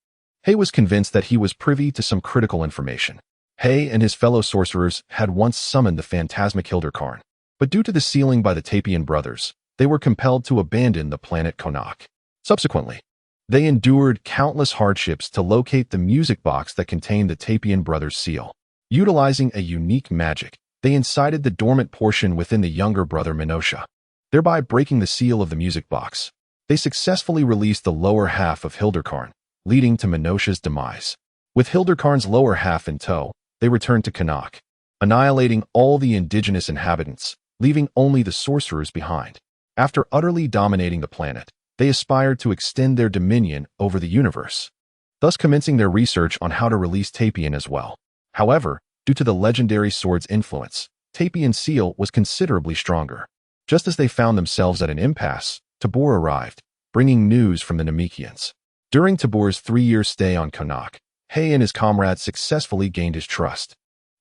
Hey was convinced that he was privy to some critical information. Hey and his fellow sorcerers had once summoned the phantasmic Hilderkarn, but due to the sealing by the Tapian brothers, they were compelled to abandon the planet Konak. Subsequently, they endured countless hardships to locate the music box that contained the Tapian brothers' seal. Utilizing a unique magic, they incited the dormant portion within the younger brother Minosha, thereby breaking the seal of the music box. They successfully released the lower half of Hilderkarn, leading to Minosha's demise. With Hilderkarn's lower half in tow, they returned to Konak, annihilating all the indigenous inhabitants, leaving only the sorcerers behind. After utterly dominating the planet, they aspired to extend their dominion over the universe, thus commencing their research on how to release Tapian as well. However, due to the legendary sword's influence, Tapian's seal was considerably stronger. Just as they found themselves at an impasse, Tabor arrived, bringing news from the Namekians. During Tabor's 3-year stay on Konak, Hey and his comrades successfully gained his trust.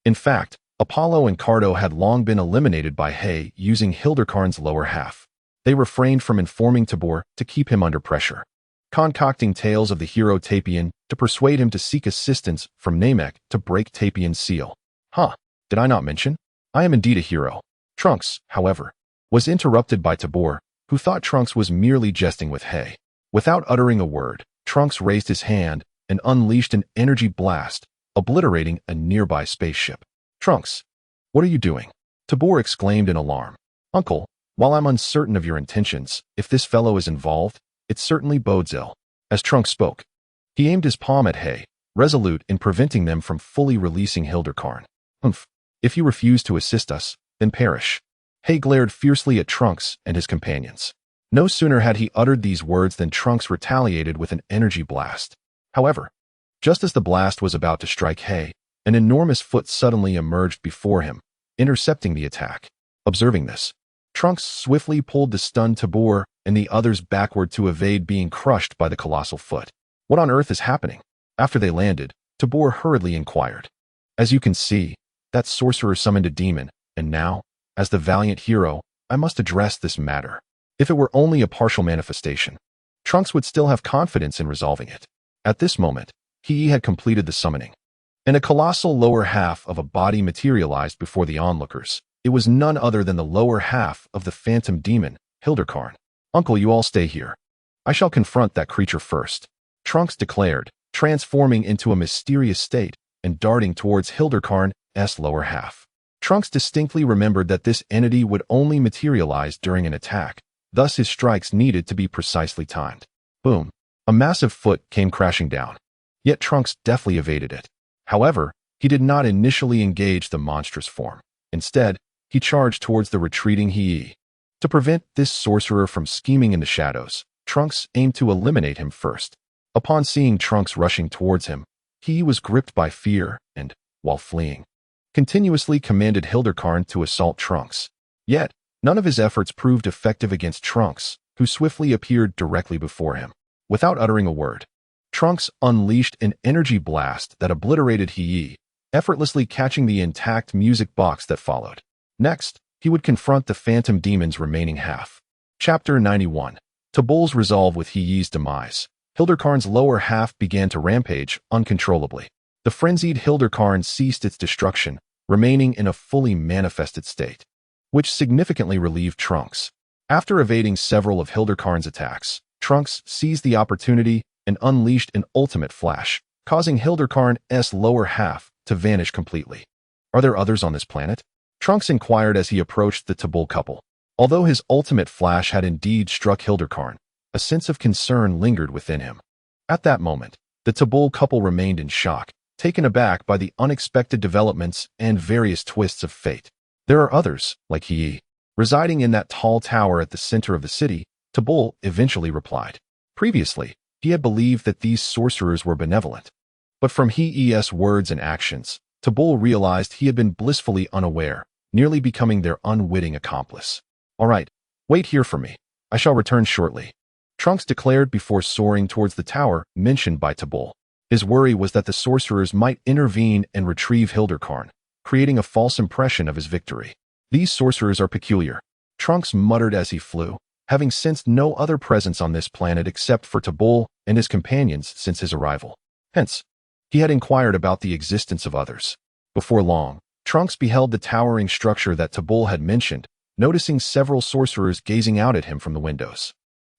In fact, Apollo and Cardo had long been eliminated by Hey using Hilderkarn's lower half. They refrained from informing Tabor to keep him under pressure, concocting tales of the hero Tapian to persuade him to seek assistance from Namek to break Tapian's seal. Did I not mention? I am indeed a hero. Trunks, however, was interrupted by Tabor, who thought Trunks was merely jesting with Hey. Without uttering a word, Trunks raised his hand and unleashed an energy blast, obliterating a nearby spaceship. Trunks, what are you doing? Tabor exclaimed in alarm. Uncle, while I'm uncertain of your intentions, if this fellow is involved, it certainly bodes ill. As Trunks spoke, he aimed his palm at Hey, resolute in preventing them from fully releasing Hilderkarn. If you refuse to assist us, then perish. Hey glared fiercely at Trunks and his companions. No sooner had he uttered these words than Trunks retaliated with an energy blast. However, just as the blast was about to strike Hey, an enormous foot suddenly emerged before him, intercepting the attack. Observing this, Trunks swiftly pulled the stunned Tabor and the others backward to evade being crushed by the colossal foot. What on earth is happening? After they landed, Tabor hurriedly inquired. As you can see, that sorcerer summoned a demon, and now, as the valiant hero, I must address this matter. If it were only a partial manifestation, Trunks would still have confidence in resolving it. At this moment, he had completed the summoning, and a colossal lower half of a body materialized before the onlookers. It was none other than the lower half of the phantom demon, Hilderkarn. Uncle, you all stay here. I shall confront that creature first, Trunks declared, transforming into a mysterious state and darting towards Hilderkarn's lower half. Trunks distinctly remembered that this entity would only materialize during an attack, thus his strikes needed to be precisely timed. Boom. A massive foot came crashing down. Yet Trunks deftly evaded it. However, he did not initially engage the monstrous form. Instead, he charged towards the retreating Hei. To prevent this sorcerer from scheming in the shadows, Trunks aimed to eliminate him first. Upon seeing Trunks rushing towards him, he was gripped by fear and, while fleeing, continuously commanded Hilderkarn to assault Trunks. Yet, none of his efforts proved effective against Trunks, who swiftly appeared directly before him. Without uttering a word, Trunks unleashed an energy blast that obliterated Hei, effortlessly catching the intact music box that followed. Next, he would confront the phantom demon's remaining half. Chapter 91. Tabol's resolve with Hei's demise. Hilderkarn's lower half began to rampage uncontrollably. The frenzied Hilderkarn ceased its destruction, remaining in a fully manifested state, which significantly relieved Trunks. After evading several of Hilderkarn's attacks, Trunks seized the opportunity and unleashed an ultimate flash, causing Hilderkarn's lower half to vanish completely. Are there others on this planet? Trunks inquired as he approached the Tabol couple. Although his ultimate flash had indeed struck Hilderkarn, a sense of concern lingered within him. At that moment, the Tabol couple remained in shock, taken aback by the unexpected developments and various twists of fate. There are others, like Hei, residing in that tall tower at the center of the city, Tabul eventually replied. Previously, he had believed that these sorcerers were benevolent. But from his words and actions, Tabul realized he had been blissfully unaware, nearly becoming their unwitting accomplice. All right, wait here for me. I shall return shortly, Trunks declared before soaring towards the tower mentioned by Tabul. His worry was that the sorcerers might intervene and retrieve Hilderkarn, creating a false impression of his victory. These sorcerers are peculiar, Trunks muttered as he flew, having sensed no other presence on this planet except for Tabul and his companions since his arrival. Hence, he had inquired about the existence of others. Before long, Trunks beheld the towering structure that Tabul had mentioned, noticing several sorcerers gazing out at him from the windows.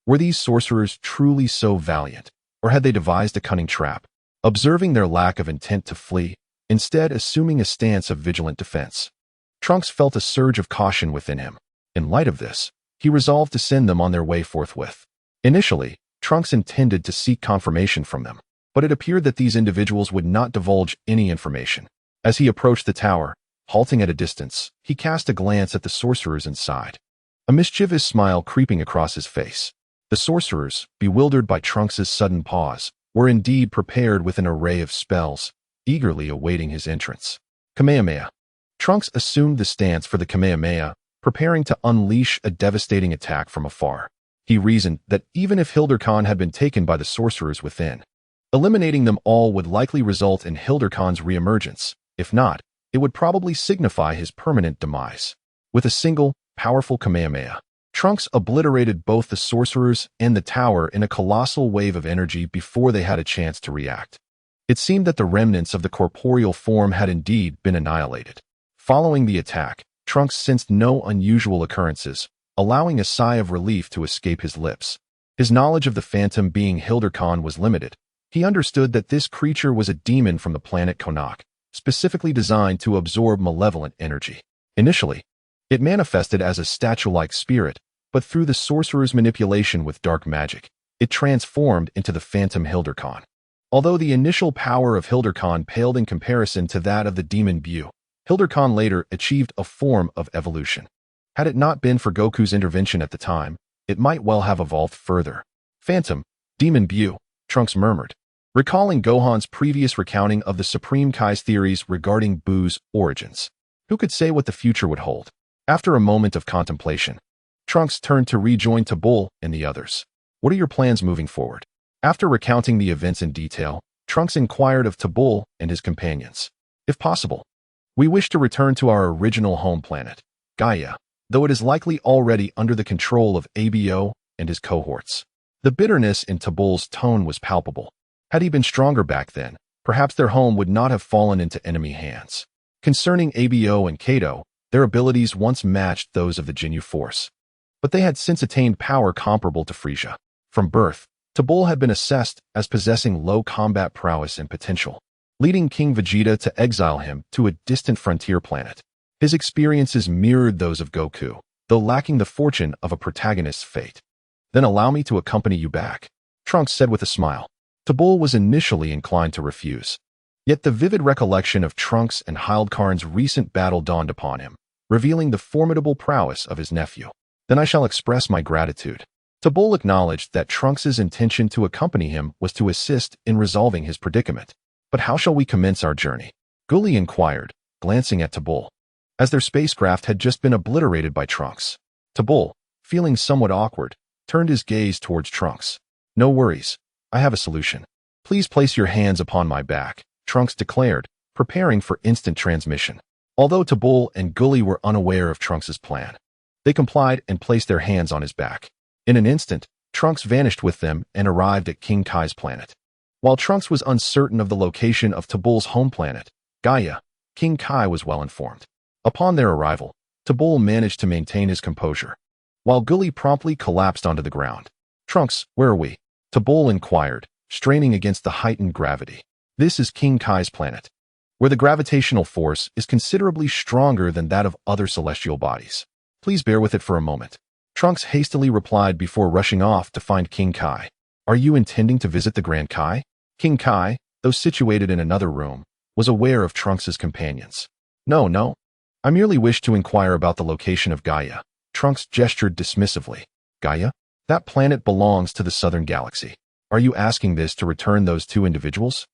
Were these sorcerers truly so valiant, or had they devised a cunning trap? Observing their lack of intent to flee, instead assuming a stance of vigilant defense, Trunks felt a surge of caution within him. In light of this, he resolved to send them on their way forthwith. Initially, Trunks intended to seek confirmation from them, but it appeared that these individuals would not divulge any information. As he approached the tower, halting at a distance, he cast a glance at the sorcerers inside, a mischievous smile creeping across his face. The sorcerers, bewildered by Trunks's sudden pause, were indeed prepared with an array of spells, eagerly awaiting his entrance. Kamehameha. Trunks assumed the stance for the Kamehameha, preparing to unleash a devastating attack from afar. He reasoned that even if Hilderkarn had been taken by the sorcerers within, eliminating them all would likely result in Hilderkarn's reemergence. If not, it would probably signify his permanent demise. With a single, powerful Kamehameha, Trunks obliterated both the sorcerers and the tower in a colossal wave of energy before they had a chance to react. It seemed that the remnants of the corporeal form had indeed been annihilated. Following the attack, Trunks sensed no unusual occurrences, allowing a sigh of relief to escape his lips. His knowledge of the phantom being Hilderkarn was limited. He understood that this creature was a demon from the planet Konak, specifically designed to absorb malevolent energy. Initially, it manifested as a statue-like spirit, but through the sorcerer's manipulation with dark magic, it transformed into the phantom Hilderkarn. Although the initial power of Hilderkarn paled in comparison to that of the demon Bu, Hilderkarn later achieved a form of evolution. Had it not been for Goku's intervention at the time, it might well have evolved further. Phantom, Demon Bu, Trunks murmured, recalling Gohan's previous recounting of the Supreme Kai's theories regarding Bu's origins. Who could say what the future would hold? After a moment of contemplation, Trunks turned to rejoin Tabul and the others. What are your plans moving forward? After recounting the events in detail, Trunks inquired of Tabul and his companions. If possible, we wish to return to our original home planet, Gaia, though it is likely already under the control of Abo and his cohorts. The bitterness in Tabul's tone was palpable. Had he been stronger back then, perhaps their home would not have fallen into enemy hands. Concerning Abo and Kato, their abilities once matched those of the Jinyu Force, but they had since attained power comparable to Frisia. From birth, Tabul had been assessed as possessing low combat prowess and potential, leading King Vegeta to exile him to a distant frontier planet. His experiences mirrored those of Goku, though lacking the fortune of a protagonist's fate. Then allow me to accompany you back, Trunks said with a smile. Tabul was initially inclined to refuse. Yet the vivid recollection of Trunks and Hilderkarn's recent battle dawned upon him, revealing the formidable prowess of his nephew. Then I shall express my gratitude. Tabul acknowledged that Trunks's intention to accompany him was to assist in resolving his predicament. But how shall we commence our journey? Gully inquired, glancing at Tabul, as their spacecraft had just been obliterated by Trunks. Tabul, feeling somewhat awkward, turned his gaze towards Trunks. No worries, I have a solution. Please place your hands upon my back, Trunks declared, preparing for instant transmission. Although Tabul and Gully were unaware of Trunks's plan, they complied and placed their hands on his back. In an instant, Trunks vanished with them and arrived at King Kai's planet. While Trunks was uncertain of the location of Tabul's home planet, Gaia, King Kai was well informed. Upon their arrival, Tabul managed to maintain his composure, while Gully promptly collapsed onto the ground. Trunks, where are we? Tabul inquired, straining against the heightened gravity. This is King Kai's planet, where the gravitational force is considerably stronger than that of other celestial bodies. Please bear with it for a moment, Trunks hastily replied before rushing off to find King Kai. Are you intending to visit the Grand Kai? King Kai, though situated in another room, was aware of Trunks's companions. No. I merely wish to inquire about the location of Gaia. Trunks gestured dismissively. Gaia? That planet belongs to the Southern Galaxy. Are you asking this to return those two individuals?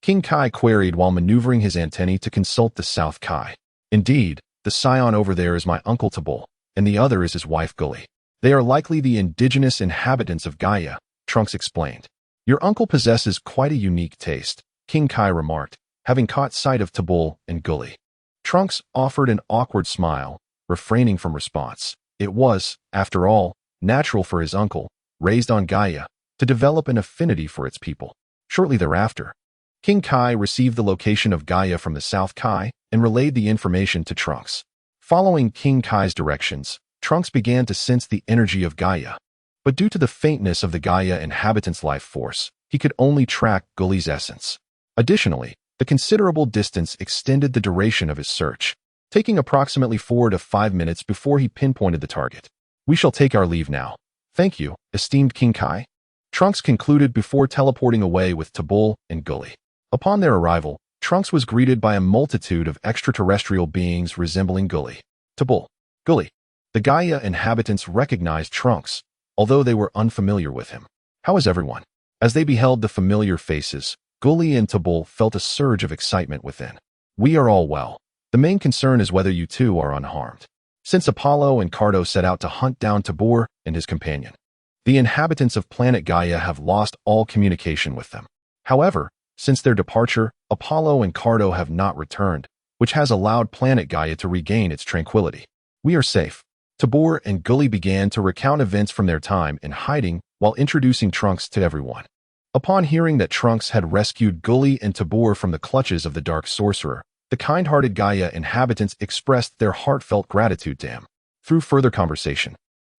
King Kai queried while maneuvering his antennae to consult the South Kai. Indeed, the scion over there is my uncle Tabul, and the other is his wife Gully. They are likely the indigenous inhabitants of Gaia, Trunks explained. Your uncle possesses quite a unique taste, King Kai remarked, having caught sight of Tabul and Gully. Trunks offered an awkward smile, refraining from response. It was, after all, natural for his uncle, raised on Gaia, to develop an affinity for its people. Shortly thereafter, King Kai received the location of Gaia from the South Kai and relayed the information to Trunks. Following King Kai's directions, Trunks began to sense the energy of Gaia. But due to the faintness of the Gaia inhabitant's life force, he could only track Gully's essence. Additionally, the considerable distance extended the duration of his search, taking approximately 4 to 5 minutes before he pinpointed the target. We shall take our leave now. Thank you, esteemed King Kai. Trunks concluded before teleporting away with Tabul and Gully. Upon their arrival, Trunks was greeted by a multitude of extraterrestrial beings resembling Gully. Tabul, Gully. The Gaia inhabitants recognized Trunks, although they were unfamiliar with him. How is everyone? As they beheld the familiar faces, Gully and Tabul felt a surge of excitement within. We are all well. The main concern is whether you two are unharmed. Since Apollo and Cardo set out to hunt down Tabor and his companion, the inhabitants of planet Gaia have lost all communication with them. However, since their departure, Apollo and Cardo have not returned, which has allowed planet Gaia to regain its tranquility. We are safe. Tabor and Gully began to recount events from their time in hiding while introducing Trunks to everyone. Upon hearing that Trunks had rescued Gully and Tabor from the clutches of the Dark Sorcerer, the kind-hearted Gaia inhabitants expressed their heartfelt gratitude to him. Through further conversation,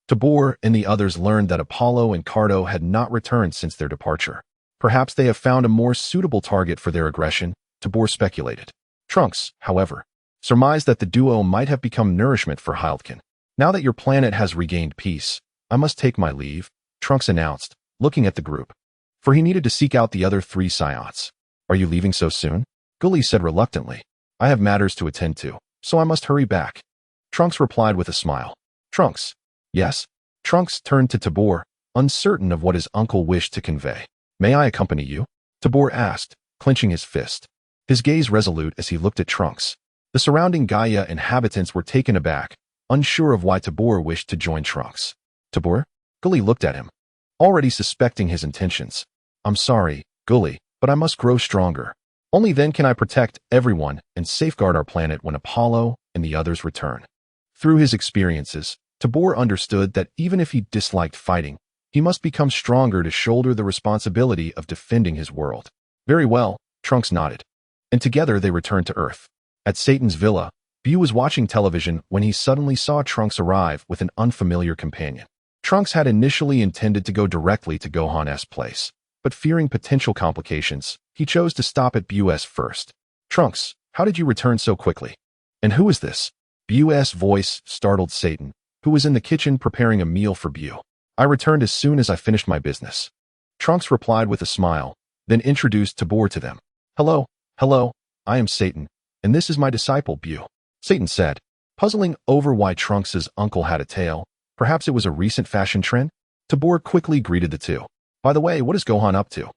Tabor and the others learned that Apollo and Cardo had not returned since their departure. Perhaps they have found a more suitable target for their aggression, Tabor speculated. Trunks, however, surmised that the duo might have become nourishment for Hildkin. Now that your planet has regained peace, I must take my leave, Trunks announced, looking at the group. For he needed to seek out the other 3 Scions. Are you leaving so soon? Gully said reluctantly. I have matters to attend to, so I must hurry back. Trunks replied with a smile. Trunks. Yes? Trunks turned to Tabor, uncertain of what his uncle wished to convey. May I accompany you? Tabor asked, clenching his fist. His gaze resolute as he looked at Trunks. The surrounding Gaia inhabitants were taken aback, unsure of why Tabor wished to join Trunks. Tabor? Gully looked at him, already suspecting his intentions. I'm sorry, Gully, but I must grow stronger. Only then can I protect everyone and safeguard our planet when Apollo and the others return. Through his experiences, Tabor understood that even if he disliked fighting, he must become stronger to shoulder the responsibility of defending his world. Very well, Trunks nodded. And together they returned to Earth. At Satan's villa, Bu was watching television when he suddenly saw Trunks arrive with an unfamiliar companion. Trunks had initially intended to go directly to Gohan's place, but fearing potential complications, he chose to stop at Bu's first. Trunks, how did you return so quickly? And who is this? Bu's voice startled Satan, who was in the kitchen preparing a meal for Bu. I returned as soon as I finished my business. Trunks replied with a smile, then introduced Tabor to them. Hello, I am Satan, and this is my disciple Bu. Satan said, puzzling over why Trunks' uncle had a tail. Perhaps it was a recent fashion trend? Tabor quickly greeted the two. By the way, what is Gohan up to?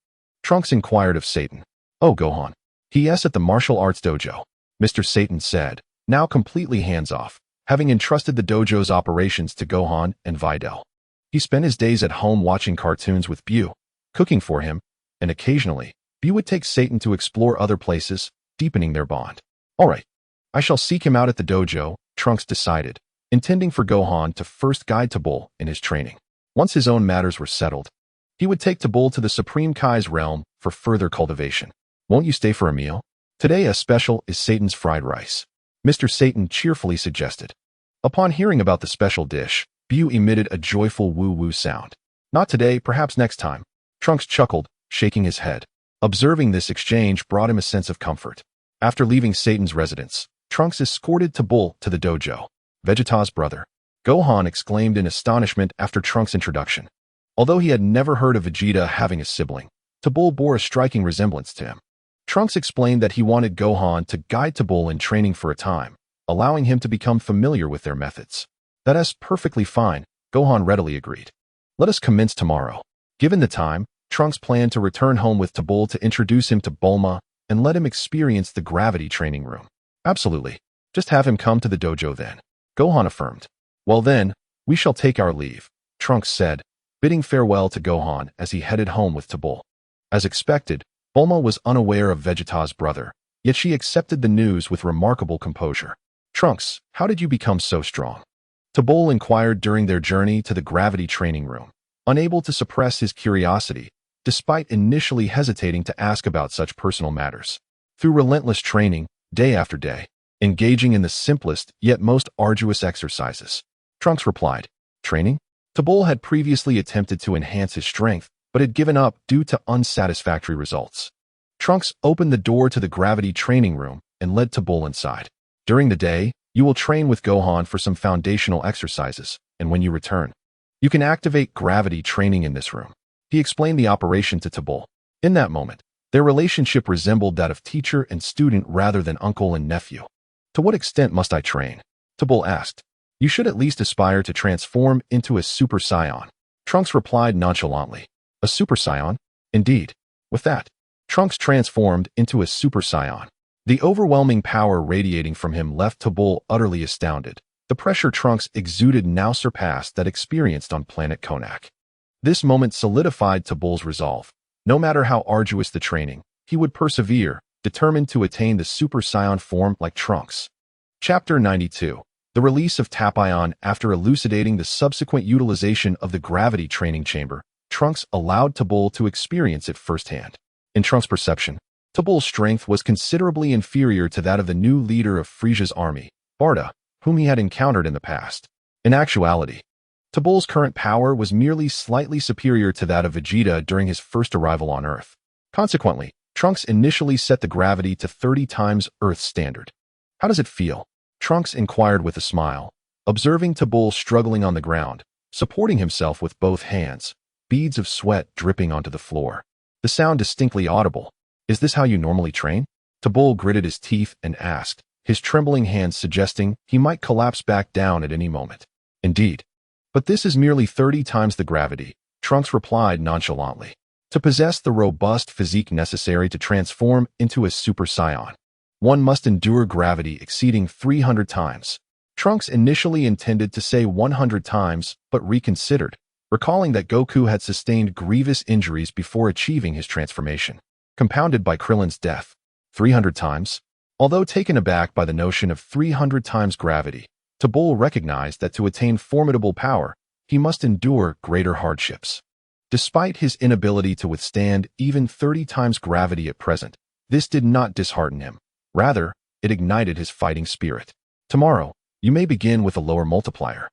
Trunks inquired of Satan. Oh, Gohan. He is at the martial arts dojo, Mr. Satan said, now completely hands-off, having entrusted the dojo's operations to Gohan and Videl. He spent his days at home watching cartoons with Bu, cooking for him, and occasionally, Bu would take Satan to explore other places, deepening their bond. All right, I shall seek him out at the dojo, Trunks decided, intending for Gohan to first guide Tabul in his training. Once his own matters were settled, he would take Tabul to the Supreme Kai's realm for further cultivation. Won't you stay for a meal? Today a special is Satan's fried rice, Mr. Satan cheerfully suggested. Upon hearing about the special dish, Bu emitted a joyful woo-woo sound. Not today, perhaps next time. Trunks chuckled, shaking his head. Observing this exchange brought him a sense of comfort. After leaving Satan's residence, Trunks escorted Tabul to the dojo. Vegeta's brother. Gohan exclaimed in astonishment after Trunks' introduction. Although he had never heard of Vegeta having a sibling, Tabul bore a striking resemblance to him. Trunks explained that he wanted Gohan to guide Tabul in training for a time, allowing him to become familiar with their methods. That is perfectly fine, Gohan readily agreed. Let us commence tomorrow. Given the time, Trunks planned to return home with Tobul to introduce him to Bulma and let him experience the gravity training room. Absolutely. Just have him come to the dojo then. Gohan affirmed. Well then, we shall take our leave, Trunks said, bidding farewell to Gohan as he headed home with Tobul. As expected, Bulma was unaware of Vegeta's brother, yet she accepted the news with remarkable composure. Trunks, how did you become so strong? Tobul inquired during their journey to the gravity training room, unable to suppress his curiosity, despite initially hesitating to ask about such personal matters. Through relentless training, day after day, engaging in the simplest yet most arduous exercises, Trunks replied. Training? Tobul had previously attempted to enhance his strength, but had given up due to unsatisfactory results. Trunks opened the door to the gravity training room and led Tobul inside. During the day, you will train with Gohan for some foundational exercises, and when you return, you can activate gravity training in this room. He explained the operation to Tobul. In that moment, their relationship resembled that of teacher and student rather than uncle and nephew. To what extent must I train? Tobul asked. You should at least aspire to transform into a Super Saiyan. Trunks replied nonchalantly. A Super Saiyan? Indeed. With that, Trunks transformed into a Super Saiyan. The overwhelming power radiating from him left Tobul utterly astounded. The pressure Trunks exuded now surpassed that experienced on planet Konak. This moment solidified Tobul's resolve. No matter how arduous the training, he would persevere, determined to attain the Super Saiyan form like Trunks. Chapter 92. The release of Tapion. After elucidating the subsequent utilization of the gravity training chamber, Trunks allowed Tobul to experience it firsthand. In Trunks' perception, Tobul's strength was considerably inferior to that of the new leader of Frisia's army, Barda, whom he had encountered in the past. In actuality, Tobul's current power was merely slightly superior to that of Vegeta during his first arrival on Earth. Consequently, Trunks initially set the gravity to 30 times Earth's standard. How does it feel? Trunks inquired with a smile, observing Tobul struggling on the ground, supporting himself with both hands, beads of sweat dripping onto the floor. The sound distinctly audible. Is this how you normally train? Tobul gritted his teeth and asked, his trembling hands suggesting he might collapse back down at any moment. Indeed. But this is merely 30 times the gravity, Trunks replied nonchalantly. To possess the robust physique necessary to transform into a Super Saiyan, one must endure gravity exceeding 300 times. Trunks initially intended to say 100 times, but reconsidered, recalling that Goku had sustained grievous injuries before achieving his transformation, compounded by Krillin's death. 300 times? Although taken aback by the notion of 300 times gravity, Tobul recognized that to attain formidable power, he must endure greater hardships. Despite his inability to withstand even 30 times gravity at present, this did not dishearten him. Rather, it ignited his fighting spirit. Tomorrow, you may begin with a lower multiplier.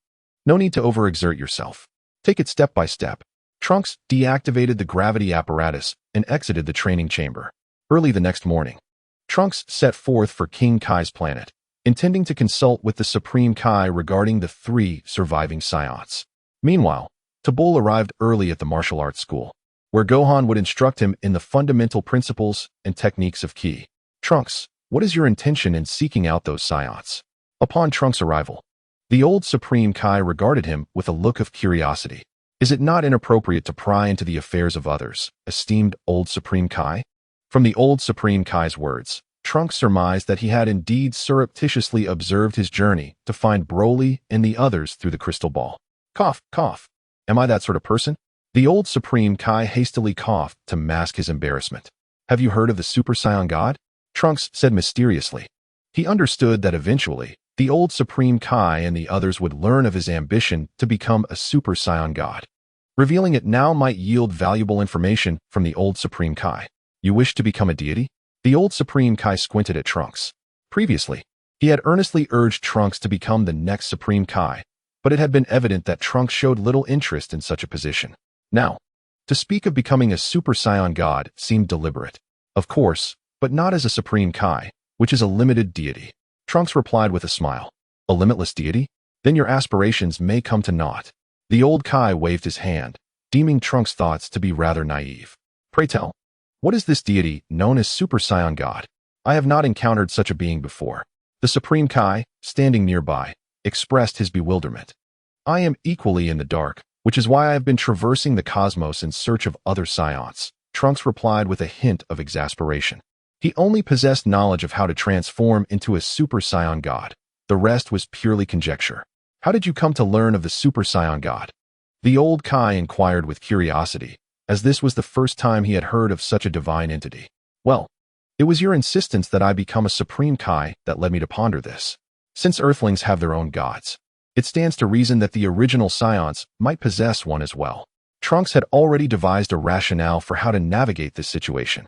No need to overexert yourself. Take it step by step. Trunks deactivated the gravity apparatus and exited the training chamber. Early the next morning, Trunks set forth for King Kai's planet, intending to consult with the Supreme Kai regarding the 3 surviving Saiyans. Meanwhile, Tobul arrived early at the martial arts school, where Gohan would instruct him in the fundamental principles and techniques of Ki. Trunks, what is your intention in seeking out those Saiyans? Upon Trunks' arrival, the old Supreme Kai regarded him with a look of curiosity. Is it not inappropriate to pry into the affairs of others, esteemed old Supreme Kai? From the old Supreme Kai's words, Trunks surmised that he had indeed surreptitiously observed his journey to find Broly and the others through the crystal ball. Cough, cough. Am I that sort of person? The old Supreme Kai hastily coughed to mask his embarrassment. Have you heard of the Super Saiyan God? Trunks said mysteriously. He understood that eventually, the old Supreme Kai and the others would learn of his ambition to become a Super Saiyan God. Revealing it now might yield valuable information from the old Supreme Kai. You wish to become a deity? The old Supreme Kai squinted at Trunks. Previously, he had earnestly urged Trunks to become the next Supreme Kai, but it had been evident that Trunks showed little interest in such a position. Now, to speak of becoming a Super Saiyan God seemed deliberate. Of course, but not as a Supreme Kai, which is a limited deity. Trunks replied with a smile. A limitless deity? Then your aspirations may come to naught. The old Kai waved his hand, deeming Trunks' thoughts to be rather naive. Pray tell, what is this deity known as Super Saiyan God? I have not encountered such a being before. The Supreme Kai, standing nearby, expressed his bewilderment. I am equally in the dark, which is why I have been traversing the cosmos in search of other Saiyans, Trunks replied with a hint of exasperation. He only possessed knowledge of how to transform into a Super Saiyan God. The rest was purely conjecture. How did you come to learn of the Super Saiyan God? The old Kai inquired with curiosity, as this was the first time he had heard of such a divine entity. Well, it was your insistence that I become a Supreme Kai that led me to ponder this. Since Earthlings have their own gods, it stands to reason that the original Saiyans might possess one as well. Trunks had already devised a rationale for how to navigate this situation.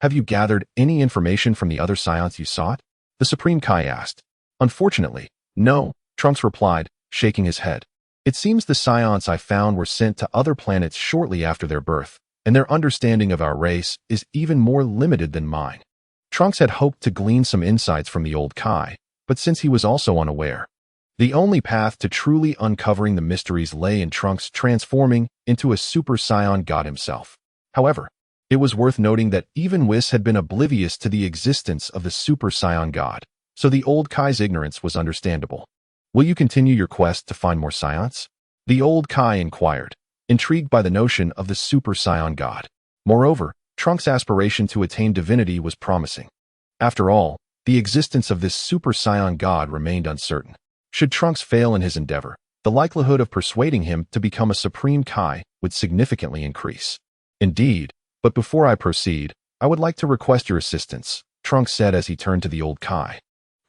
Have you gathered any information from the other Saiyans you sought? The Supreme Kai asked. Unfortunately, no, Trunks replied, shaking his head. It seems the Saiyans I found were sent to other planets shortly after their birth, and their understanding of our race is even more limited than mine. Trunks had hoped to glean some insights from the old Kai, but since he was also unaware, the only path to truly uncovering the mysteries lay in Trunks transforming into a Super Saiyan God himself. However, it was worth noting that even Whis had been oblivious to the existence of the Super Saiyan God, so the old Kai's ignorance was understandable. Will you continue your quest to find more Saiyans? The old Kai inquired, intrigued by the notion of the Super Saiyan God. Moreover, Trunks' aspiration to attain divinity was promising. After all, the existence of this Super Saiyan God remained uncertain. Should Trunks fail in his endeavor, the likelihood of persuading him to become a Supreme Kai would significantly increase. Indeed, but before I proceed, I would like to request your assistance, Trunks said as he turned to the old Kai.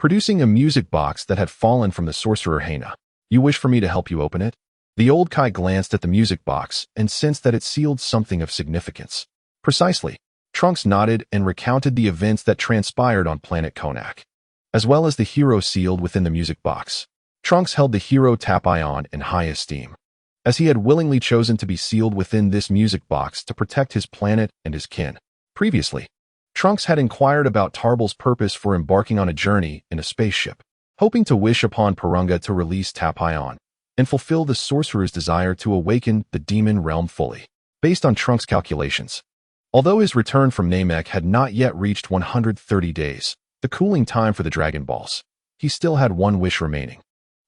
Producing a music box that had fallen from the sorcerer Hana. You wish for me to help you open it? The old Kai glanced at the music box and sensed that it sealed something of significance. Precisely. Trunks nodded and recounted the events that transpired on planet Konak, as well as the hero sealed within the music box. Trunks held the hero Tapion in high esteem, as he had willingly chosen to be sealed within this music box to protect his planet and his kin. Previously, Trunks had inquired about Tarbell's purpose for embarking on a journey in a spaceship, hoping to wish upon Purunga to release Tapion and fulfill the sorcerer's desire to awaken the demon realm fully. Based on Trunks' calculations, although his return from Namek had not yet reached 130 days, the cooling time for the Dragon Balls, he still had one wish remaining,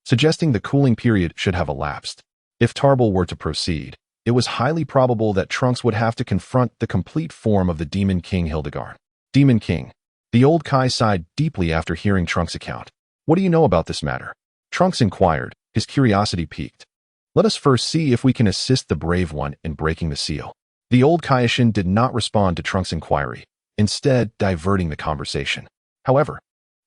suggesting the cooling period should have elapsed. If Tarbell were to proceed, it was highly probable that Trunks would have to confront the complete form of the Demon King Hildegard. Demon King. The old Kai sighed deeply after hearing Trunks' account. What do you know about this matter? Trunks inquired, his curiosity piqued. Let us first see if we can assist the Brave One in breaking the seal. The old Kaioshin did not respond to Trunks' inquiry, instead diverting the conversation. However,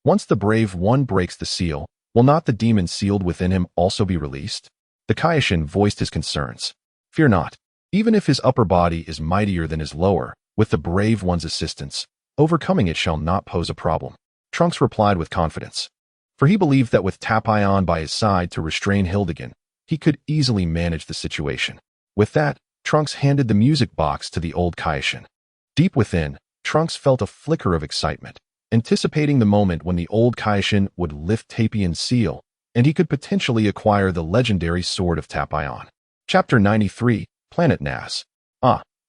once the Brave One breaks the seal, will not the demon sealed within him also be released? The Kaioshin voiced his concerns. Fear not. Even if his upper body is mightier than his lower, with the Brave One's assistance, overcoming it shall not pose a problem. Trunks replied with confidence, for he believed that with Tapion by his side to restrain Hildegard, he could easily manage the situation. With that, Trunks handed the music box to the old Kaioshin. Deep within, Trunks felt a flicker of excitement, anticipating the moment when the old Kaioshin would lift Tapion's seal, and he could potentially acquire the legendary Sword of Tapion. Chapter 93, Planet Naz.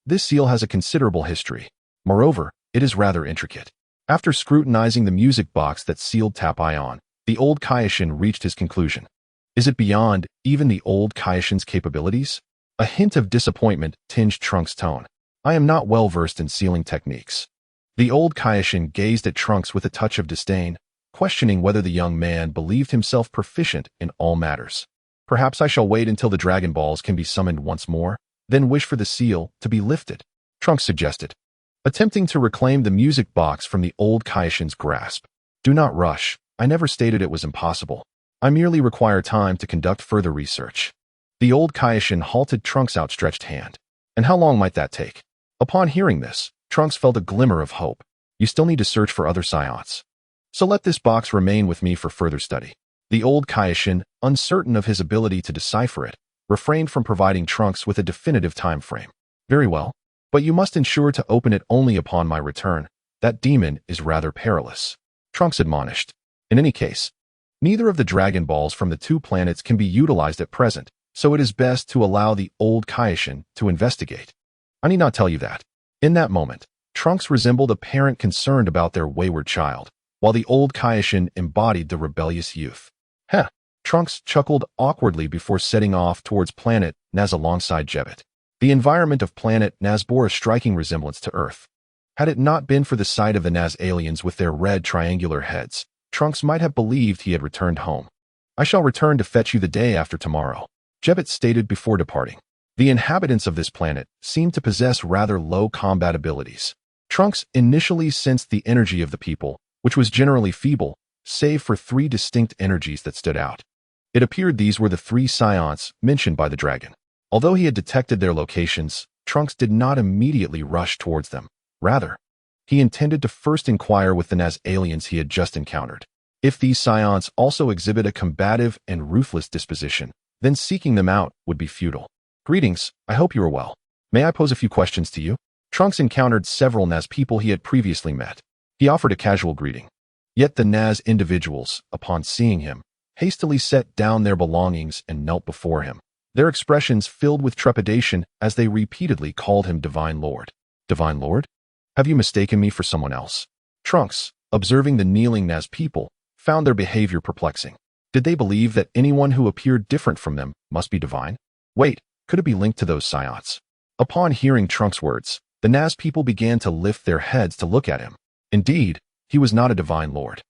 This seal has a considerable history. Moreover, it is rather intricate. After scrutinizing the music box that sealed Tapion, the old Kaioshin reached his conclusion. Is it beyond even the old Kaioshin's capabilities? A hint of disappointment tinged Trunks' tone. I am not well versed in sealing techniques. The old Kaioshin gazed at Trunks with a touch of disdain, questioning whether the young man believed himself proficient in all matters. Perhaps I shall wait until the Dragon Balls can be summoned once more, then wish for the seal to be lifted, Trunks suggested, attempting to reclaim the music box from the old Kaioshin's grasp. Do not rush. I never stated it was impossible. I merely require time to conduct further research. The old Kaioshin halted Trunks' outstretched hand. And how long might that take? Upon hearing this, Trunks felt a glimmer of hope. You still need to search for other Saiyans. So let this box remain with me for further study. The old Kaioshin, uncertain of his ability to decipher it, refrained from providing Trunks with a definitive time frame. Very well, but you must ensure to open it only upon my return. That demon is rather perilous, Trunks admonished. In any case, neither of the Dragon Balls from the two planets can be utilized at present, so it is best to allow the old Kaioshin to investigate. I need not tell you that. In that moment, Trunks resembled a parent concerned about their wayward child, while the old Kaioshin embodied the rebellious youth. Trunks chuckled awkwardly before setting off towards planet Naz alongside Jebet. The environment of planet Naz bore a striking resemblance to Earth. Had it not been for the sight of the Naz aliens with their red triangular heads, Trunks might have believed he had returned home. I shall return to fetch you the day after tomorrow, Jebet stated before departing. The inhabitants of this planet seemed to possess rather low combat abilities. Trunks initially sensed the energy of the people, which was generally feeble, save for three distinct energies that stood out. It appeared these were the three Scions mentioned by the dragon. Although he had detected their locations, Trunks did not immediately rush towards them. Rather, he intended to first inquire with the Naz aliens he had just encountered. If these Scions also exhibit a combative and ruthless disposition, then seeking them out would be futile. Greetings, I hope you are well. May I pose a few questions to you? Trunks encountered several Naz people he had previously met. He offered a casual greeting. Yet the Naz individuals, upon seeing him, hastily set down their belongings and knelt before him, their expressions filled with trepidation as they repeatedly called him Divine Lord. Divine Lord? Have you mistaken me for someone else? Trunks, observing the kneeling Naz people, found their behavior perplexing. Did they believe that anyone who appeared different from them must be divine? Wait, could it be linked to those Scions? Upon hearing Trunks' words, the Naz people began to lift their heads to look at him. Indeed, he was not a divine lord.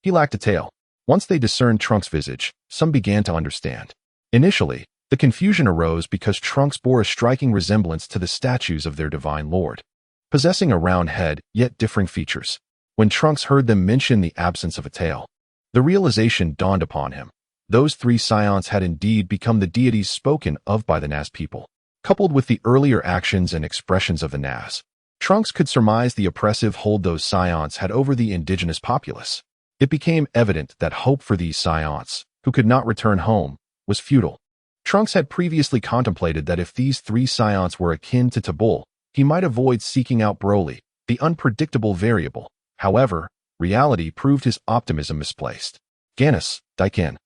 He lacked a tail. Once they discerned Trunks' visage, some began to understand. Initially, the confusion arose because Trunks bore a striking resemblance to the statues of their divine lord, possessing a round head yet differing features. When Trunks heard them mention the absence of a tail, the realization dawned upon him. Those three Scions had indeed become the deities spoken of by the Naz people. Coupled with the earlier actions and expressions of the Naz, Trunks could surmise the oppressive hold those Scions had over the indigenous populace. It became evident that hope for these Scions, who could not return home, was futile. Trunks had previously contemplated that if these three Scions were akin to Tabul, he might avoid seeking out Broly, the unpredictable variable. However, reality proved his optimism misplaced. Ganis, Daikin,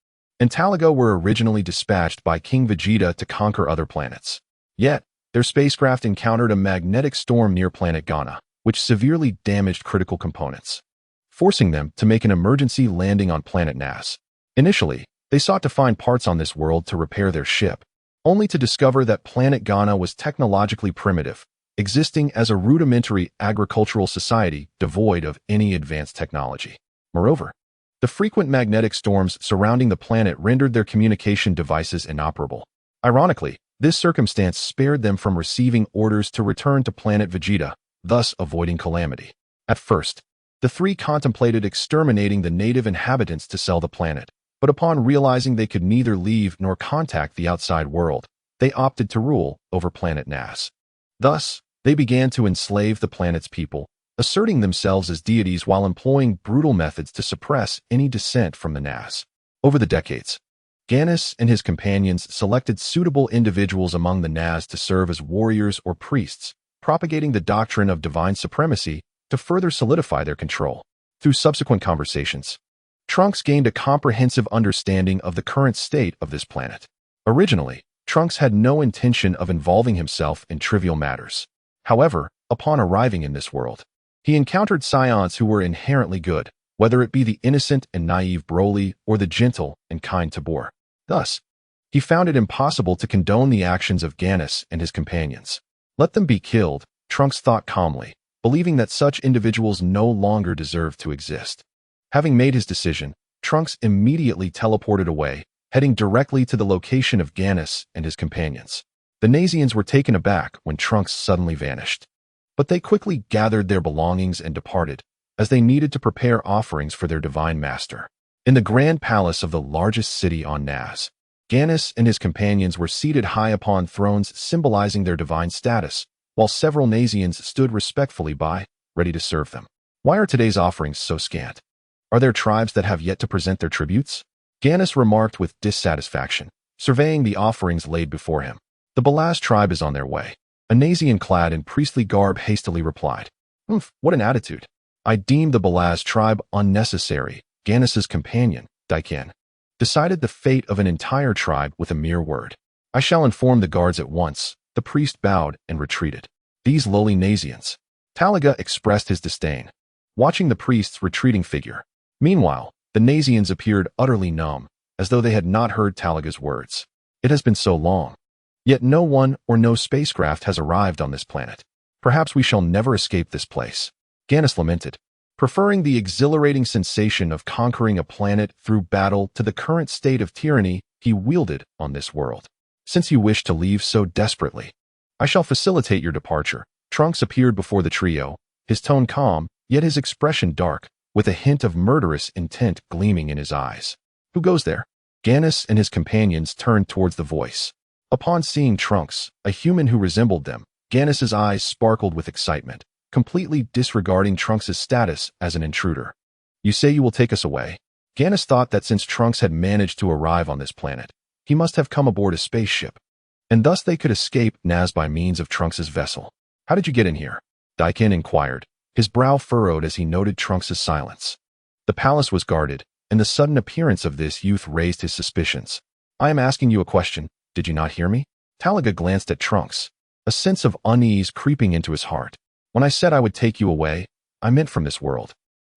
and Taliga were originally dispatched by King Vegeta to conquer other planets. Yet, their spacecraft encountered a magnetic storm near planet Ghana, which severely damaged critical components, forcing them to make an emergency landing on planet Naz. Initially, they sought to find parts on this world to repair their ship, only to discover that planet Ghana was technologically primitive, existing as a rudimentary agricultural society devoid of any advanced technology. Moreover, the frequent magnetic storms surrounding the planet rendered their communication devices inoperable. Ironically, this circumstance spared them from receiving orders to return to planet Vegeta, thus avoiding calamity. At first, the three contemplated exterminating the native inhabitants to sell the planet, but upon realizing they could neither leave nor contact the outside world, they opted to rule over planet Naz. Thus, they began to enslave the planet's people, asserting themselves as deities while employing brutal methods to suppress any dissent from the Naz. Over the decades, Ganis and his companions selected suitable individuals among the Naz to serve as warriors or priests, propagating the doctrine of divine supremacy to further solidify their control. Through subsequent conversations, Trunks gained a comprehensive understanding of the current state of this planet. Originally, Trunks had no intention of involving himself in trivial matters. However, upon arriving in this world, he encountered Scions who were inherently good, whether it be the innocent and naive Broly or the gentle and kind Tabor. Thus, he found it impossible to condone the actions of Ganis and his companions. Let them be killed, Trunks thought calmly, believing that such individuals no longer deserved to exist. Having made his decision, Trunks immediately teleported away, heading directly to the location of Ganis and his companions. The Nazians were taken aback when Trunks suddenly vanished, but they quickly gathered their belongings and departed, as they needed to prepare offerings for their divine master. In the grand palace of the largest city on Naz, Ganis and his companions were seated high upon thrones symbolizing their divine status, while several Nazians stood respectfully by, ready to serve them. Why are today's offerings so scant? Are there tribes that have yet to present their tributes? Ganis remarked with dissatisfaction, surveying the offerings laid before him. The Balaz tribe is on their way. A Nazian clad in priestly garb hastily replied. What an attitude. I deemed the Balaz tribe unnecessary. Ganis's companion, Daikin, decided the fate of an entire tribe with a mere word. I shall inform the guards at once. The priest bowed and retreated. These lowly Nazians. Taliga expressed his disdain, watching the priest's retreating figure. Meanwhile, the Nazians appeared utterly numb, as though they had not heard Taliga's words. It has been so long. Yet no one or no spacecraft has arrived on this planet. Perhaps we shall never escape this place. Ganis lamented, preferring the exhilarating sensation of conquering a planet through battle to the current state of tyranny he wielded on this world. Since you wish to leave so desperately, I shall facilitate your departure. Trunks appeared before the trio, his tone calm, yet his expression dark, with a hint of murderous intent gleaming in his eyes. Who goes there? Ganis and his companions turned towards the voice. Upon seeing Trunks, a human who resembled them, Ganis's eyes sparkled with excitement, completely disregarding Trunks' status as an intruder. You say you will take us away? Ganis thought that since Trunks had managed to arrive on this planet, he must have come aboard a spaceship, and thus they could escape Naz by means of Trunks' vessel. How did you get in here? Daikin inquired, his brow furrowed as he noted Trunks' silence. The palace was guarded, and the sudden appearance of this youth raised his suspicions. I am asking you a question. Did you not hear me? Talaga glanced at Trunks, a sense of unease creeping into his heart. When I said I would take you away, I meant from this world.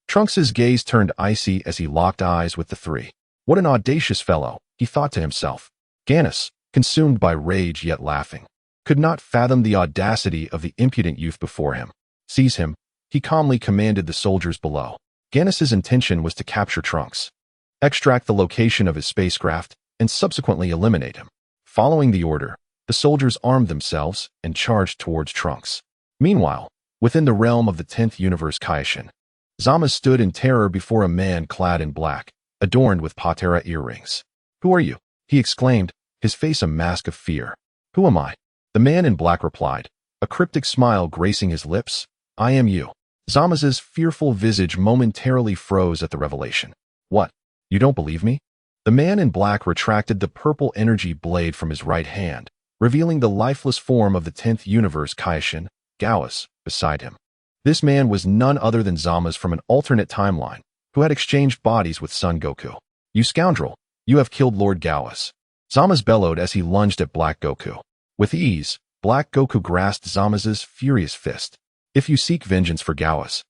Trunks' gaze turned icy as he locked eyes with the three. What an audacious fellow, he thought to himself. Ganis, consumed by rage yet laughing, could not fathom the audacity of the impudent youth before him. Seize him, he calmly commanded the soldiers below. Ganis's intention was to capture Trunks, extract the location of his spacecraft, and subsequently eliminate him. Following the order, the soldiers armed themselves and charged towards Trunks. Meanwhile, within the realm of the 10th universe Kaishin, Zama stood in terror before a man clad in black, adorned with patera earrings. Who are you? He exclaimed, his face a mask of fear. Who am I? The man in black replied, a cryptic smile gracing his lips. I am you. Zama's fearful visage momentarily froze at the revelation. What? You don't believe me? The man in black retracted the purple energy blade from his right hand, revealing the lifeless form of the 10th universe Kaishin, Gauss, beside him. This man was none other than Zama's from an alternate timeline, who had exchanged bodies with Son Goku. You scoundrel, you have killed Lord Gauss. Zama's bellowed as he lunged at Black Goku. With ease, Black Goku grasped Zama's furious fist. If you seek vengeance for Gauss,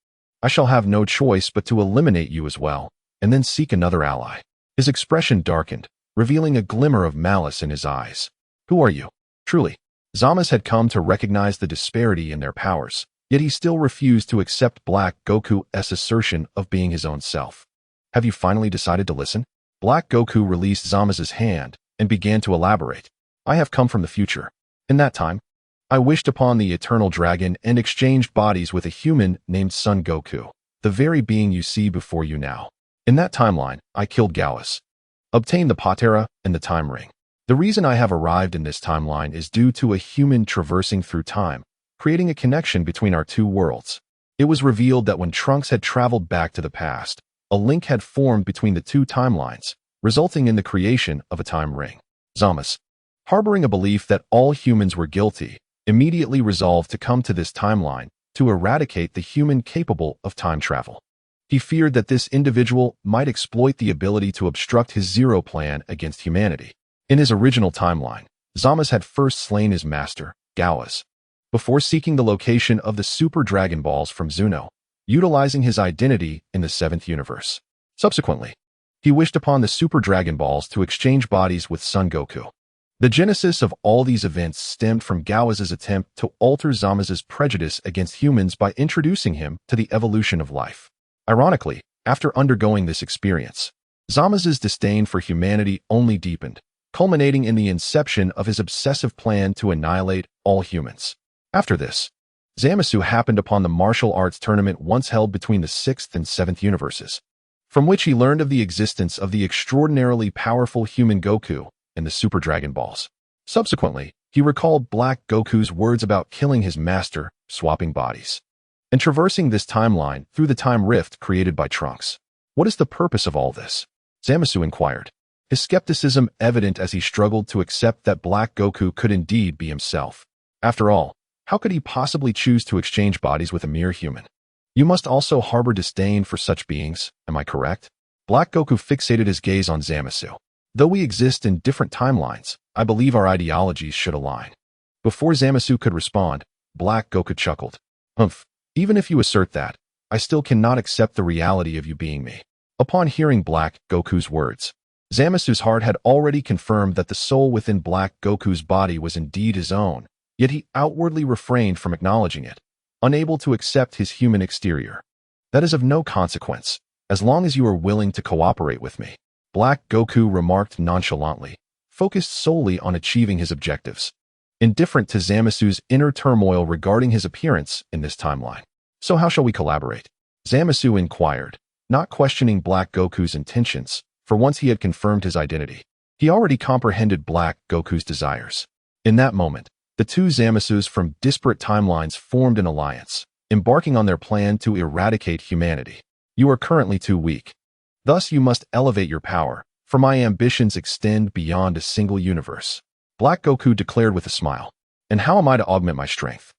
I shall have no choice but to eliminate you as well, and then seek another ally. His expression darkened, revealing a glimmer of malice in his eyes. Who are you? Truly, Zama's had come to recognize the disparity in their powers, yet he still refused to accept Black Goku's assertion of being his own self. Have you finally decided to listen? Black Goku released Zama's hand and began to elaborate. I have come from the future. In that time, I wished upon the eternal dragon and exchanged bodies with a human named Son Goku, the very being you see before you now. In that timeline, I killed Gauss, obtained the Patera and the Time Ring. The reason I have arrived in this timeline is due to a human traversing through time, creating a connection between our two worlds. It was revealed that when Trunks had traveled back to the past, a link had formed between the two timelines, resulting in the creation of a time ring. Zama's, harboring a belief that all humans were guilty, immediately resolved to come to this timeline to eradicate the human capable of time travel. He feared that this individual might exploit the ability to obstruct his Zero plan against humanity. In his original timeline, Zama's had first slain his master, Gauss, before seeking the location of the Super Dragon Balls from Zuno, utilizing his identity in the 7th universe. Subsequently, he wished upon the Super Dragon Balls to exchange bodies with Son Goku. The genesis of all these events stemmed from Gauss's attempt to alter Zama's prejudice against humans by introducing him to the evolution of life. Ironically, after undergoing this experience, Zama's disdain for humanity only deepened, culminating in the inception of his obsessive plan to annihilate all humans. After this, Zamasu happened upon the martial arts tournament once held between the 6th and 7th universes, from which he learned of the existence of the extraordinarily powerful human Goku and the Super Dragon Balls. Subsequently, he recalled Black Goku's words about killing his master, swapping bodies, and traversing this timeline through the time rift created by Trunks. What is the purpose of all this? Zamasu inquired, his skepticism evident as he struggled to accept that Black Goku could indeed be himself. After all, how could he possibly choose to exchange bodies with a mere human? You must also harbor disdain for such beings, am I correct? Black Goku fixated his gaze on Zamasu. Though we exist in different timelines, I believe our ideologies should align. Before Zamasu could respond, Black Goku chuckled. Even if you assert that, I still cannot accept the reality of you being me. Upon hearing Black Goku's words, Zamasu's heart had already confirmed that the soul within Black Goku's body was indeed his own, yet he outwardly refrained from acknowledging it, unable to accept his human exterior. That is of no consequence, as long as you are willing to cooperate with me, Black Goku remarked nonchalantly, focused solely on achieving his objectives, indifferent to Zamasu's inner turmoil regarding his appearance in this timeline. So how shall we collaborate? Zamasu inquired, not questioning Black Goku's intentions, for once he had confirmed his identity. He already comprehended Black Goku's desires. In that moment, the two Zamasus from disparate timelines formed an alliance, embarking on their plan to eradicate humanity. You are currently too weak. Thus you must elevate your power, for my ambitions extend beyond a single universe. Black Goku declared with a smile. And how am I to augment my strength?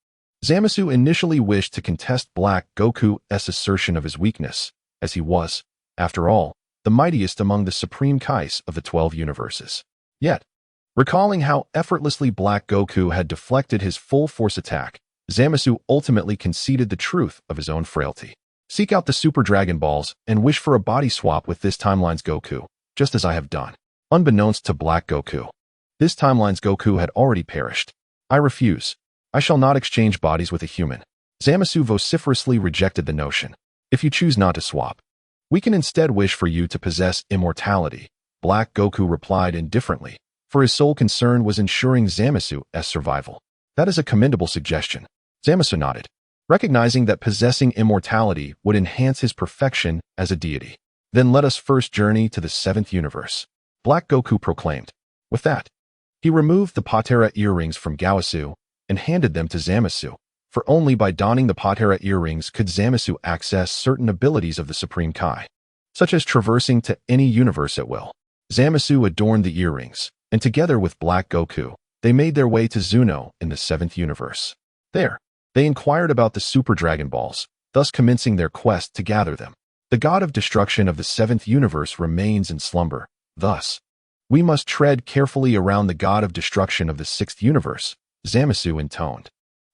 Zamasu initially wished to contest Black Goku's assertion of his weakness, as he was, after all, the mightiest among the supreme Kais of the 12 universes. Yet, recalling how effortlessly Black Goku had deflected his full-force attack, Zamasu ultimately conceded the truth of his own frailty. Seek out the Super Dragon Balls and wish for a body swap with this timeline's Goku, just as I have done. Unbeknownst to Black Goku, this timeline's Goku had already perished. I refuse. I shall not exchange bodies with a human. Zamasu vociferously rejected the notion. If you choose not to swap, we can instead wish for you to possess immortality, Black Goku replied indifferently, for his sole concern was ensuring Zamasu's survival. That is a commendable suggestion. Zamasu nodded, recognizing that possessing immortality would enhance his perfection as a deity. Then let us first journey to the 7th universe, Black Goku proclaimed. With that, he removed the Patera earrings from Gaosu and handed them to Zamasu, for only by donning the Patera earrings could Zamasu access certain abilities of the Supreme Kai, such as traversing to any universe at will. Zamasu adorned the earrings, and together with Black Goku, they made their way to Zuno in the 7th universe. There, they inquired about the Super Dragon Balls, thus commencing their quest to gather them. The god of destruction of the 7th universe remains in slumber, thus, we must tread carefully around the god of destruction of the 6th universe, Zamasu intoned.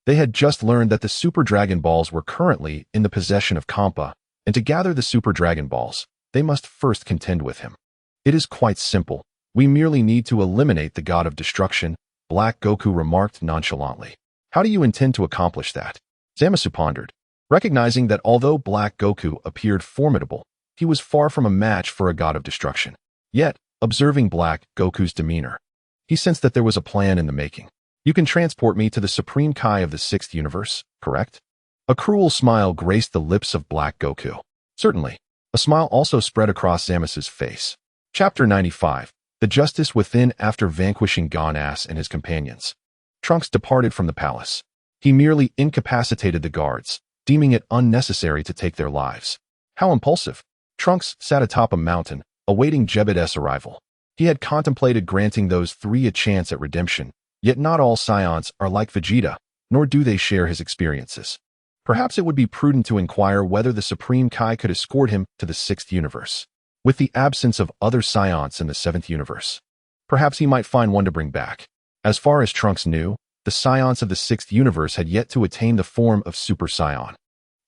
They had just learned that the Super Dragon Balls were currently in the possession of Kampa, and to gather the Super Dragon Balls, they must first contend with him. It is quite simple. We merely need to eliminate the god of destruction, Black Goku remarked nonchalantly. How do you intend to accomplish that? Zamasu pondered, recognizing that although Black Goku appeared formidable, he was far from a match for a god of destruction. Yet, observing Black Goku's demeanor, he sensed that there was a plan in the making. You can transport me to the Supreme Kai of the 6th universe, correct? A cruel smile graced the lips of Black Goku. Certainly. A smile also spread across Zamasu's face. Chapter 95. The Justice Within. After vanquishing Gohan and his companions, Trunks departed from the palace. He merely incapacitated the guards, deeming it unnecessary to take their lives. How impulsive! Trunks sat atop a mountain, awaiting Jebediah's arrival. He had contemplated granting those three a chance at redemption, yet not all Saiyans are like Vegeta, nor do they share his experiences. Perhaps it would be prudent to inquire whether the Supreme Kai could escort him to the 6th universe. With the absence of other Saiyans in the 7th universe, perhaps he might find one to bring back. As far as Trunks knew, the Saiyans of the 6th universe had yet to attain the form of Super Saiyan,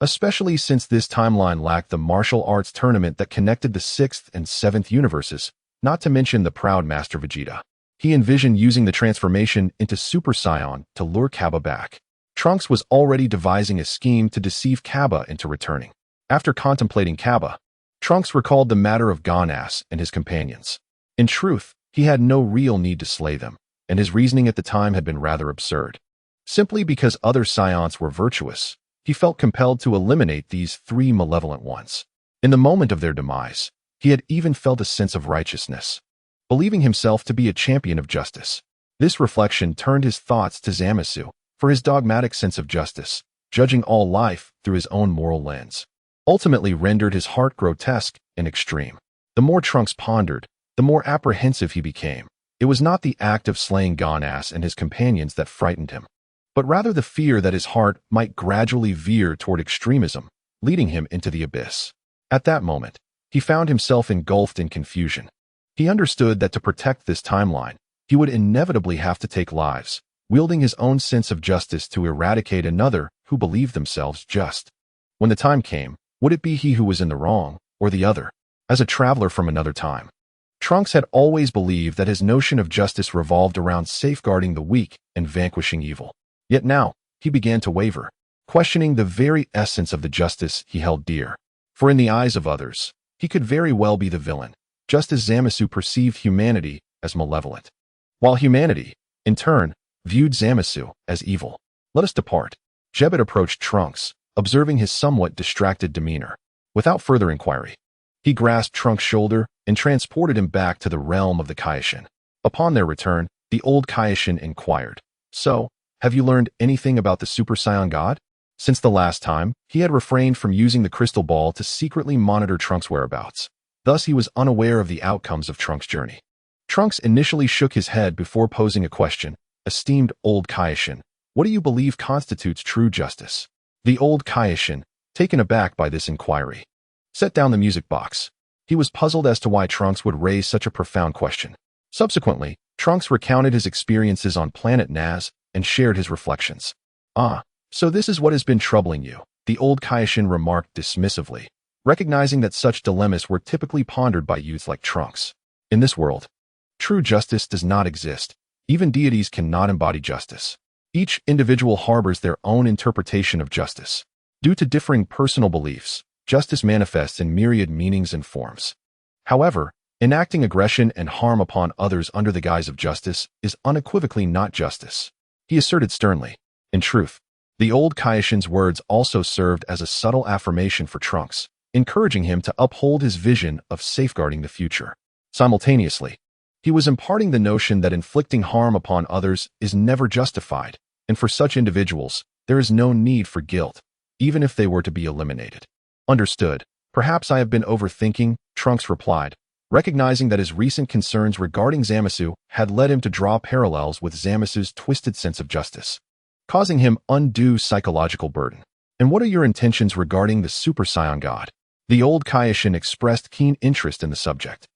especially since this timeline lacked the martial arts tournament that connected the 6th and 7th universes, not to mention the proud Master Vegeta. He envisioned using the transformation into Super Saiyan to lure Cabba back. Trunks was already devising a scheme to deceive Cabba into returning. After contemplating Cabba, Trunks recalled the matter of Gohan and his companions. In truth, he had no real need to slay them, and his reasoning at the time had been rather absurd. Simply because other Saiyans were virtuous, he felt compelled to eliminate these three malevolent ones. In the moment of their demise, he had even felt a sense of righteousness, believing himself to be a champion of justice. This reflection turned his thoughts to Zamasu, for his dogmatic sense of justice, judging all life through his own moral lens, ultimately rendered his heart grotesque and extreme. The more Trunks pondered, the more apprehensive he became. It was not the act of slaying Gohan and his companions that frightened him, but rather the fear that his heart might gradually veer toward extremism, leading him into the abyss. At that moment, he found himself engulfed in confusion. He understood that to protect this timeline, he would inevitably have to take lives, wielding his own sense of justice to eradicate another who believed themselves just. When the time came, would it be he who was in the wrong, or the other? As a traveler from another time, Trunks had always believed that his notion of justice revolved around safeguarding the weak and vanquishing evil. Yet now, he began to waver, questioning the very essence of the justice he held dear. For in the eyes of others, he could very well be the villain, just as Zamasu perceived humanity as malevolent, while humanity, in turn, viewed Zamasu as evil. Let us depart. Jebbet approached Trunks, observing his somewhat distracted demeanor. Without further inquiry, he grasped Trunks' shoulder and transported him back to the realm of the Kaioshin. Upon their return, the old Kaioshin inquired, "So, have you learned anything about the Super Saiyan God?" Since the last time, he had refrained from using the crystal ball to secretly monitor Trunks' whereabouts. Thus, he was unaware of the outcomes of Trunks' journey. Trunks initially shook his head before posing a question. "Esteemed old Kaioshin, what do you believe constitutes true justice?" The old Kaioshin, taken aback by this inquiry, set down the music box. He was puzzled as to why Trunks would raise such a profound question. Subsequently, Trunks recounted his experiences on planet Naz and shared his reflections. "Ah, so this is what has been troubling you," the old Kaioshin remarked dismissively, recognizing that such dilemmas were typically pondered by youths like Trunks. In this world, true justice does not exist. Even deities cannot embody justice. Each individual harbors their own interpretation of justice. Due to differing personal beliefs, justice manifests in myriad meanings and forms. However, enacting aggression and harm upon others under the guise of justice is unequivocally not justice, he asserted sternly. In truth, the old Kaioshin's words also served as a subtle affirmation for Trunks, encouraging him to uphold his vision of safeguarding the future. Simultaneously, he was imparting the notion that inflicting harm upon others is never justified, and for such individuals, there is no need for guilt, even if they were to be eliminated. "Understood. Perhaps I have been overthinking," Trunks replied, recognizing that his recent concerns regarding Zamasu had led him to draw parallels with Zamasu's twisted sense of justice, causing him undue psychological burden. "And what are your intentions regarding the Super Saiyan God?" The old Kaioshin expressed keen interest in the subject.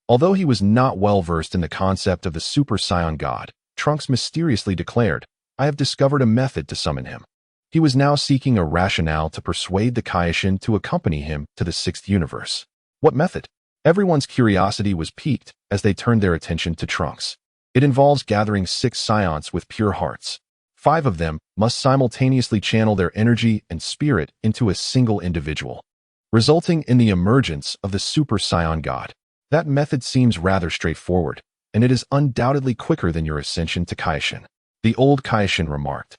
Although he was not well versed in the concept of the Super Saiyan God, Trunks mysteriously declared, "I have discovered a method to summon him." He was now seeking a rationale to persuade the Kaioshin to accompany him to the sixth universe. What method? Everyone's curiosity was piqued as they turned their attention to Trunks. It involves gathering 6 Saiyans with pure hearts. 5 of them must simultaneously channel their energy and spirit into a single individual, resulting in the emergence of the Super Saiyan God. That method seems rather straightforward, and it is undoubtedly quicker than your ascension to Kaioshin, the old Kaioshin remarked,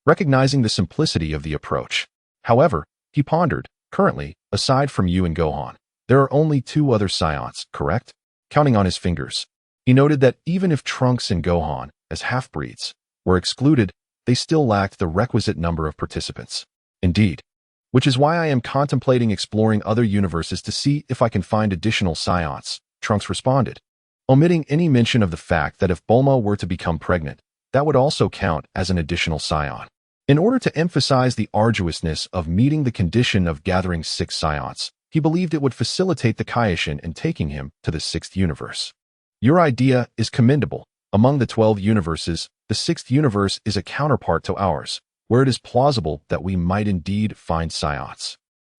recognizing the simplicity of the approach. However, he pondered, currently, aside from you and Gohan, there are only 2 other Saiyans, correct? Counting on his fingers, he noted that even if Trunks and Gohan, as half-breeds, were excluded, they still lacked the requisite number of participants. Indeed, which is why I am contemplating exploring other universes to see if I can find additional Saiyans, Trunks responded, omitting any mention of the fact that if Bulma were to become pregnant, that would also count as an additional Saiyan. In order to emphasize the arduousness of meeting the condition of gathering 6 Saiyans, he believed it would facilitate the Kaioshin in taking him to the 6th universe. Your idea is commendable. Among the 12 universes, the 6th universe is a counterpart to ours, where it is plausible that we might indeed find Saiyans.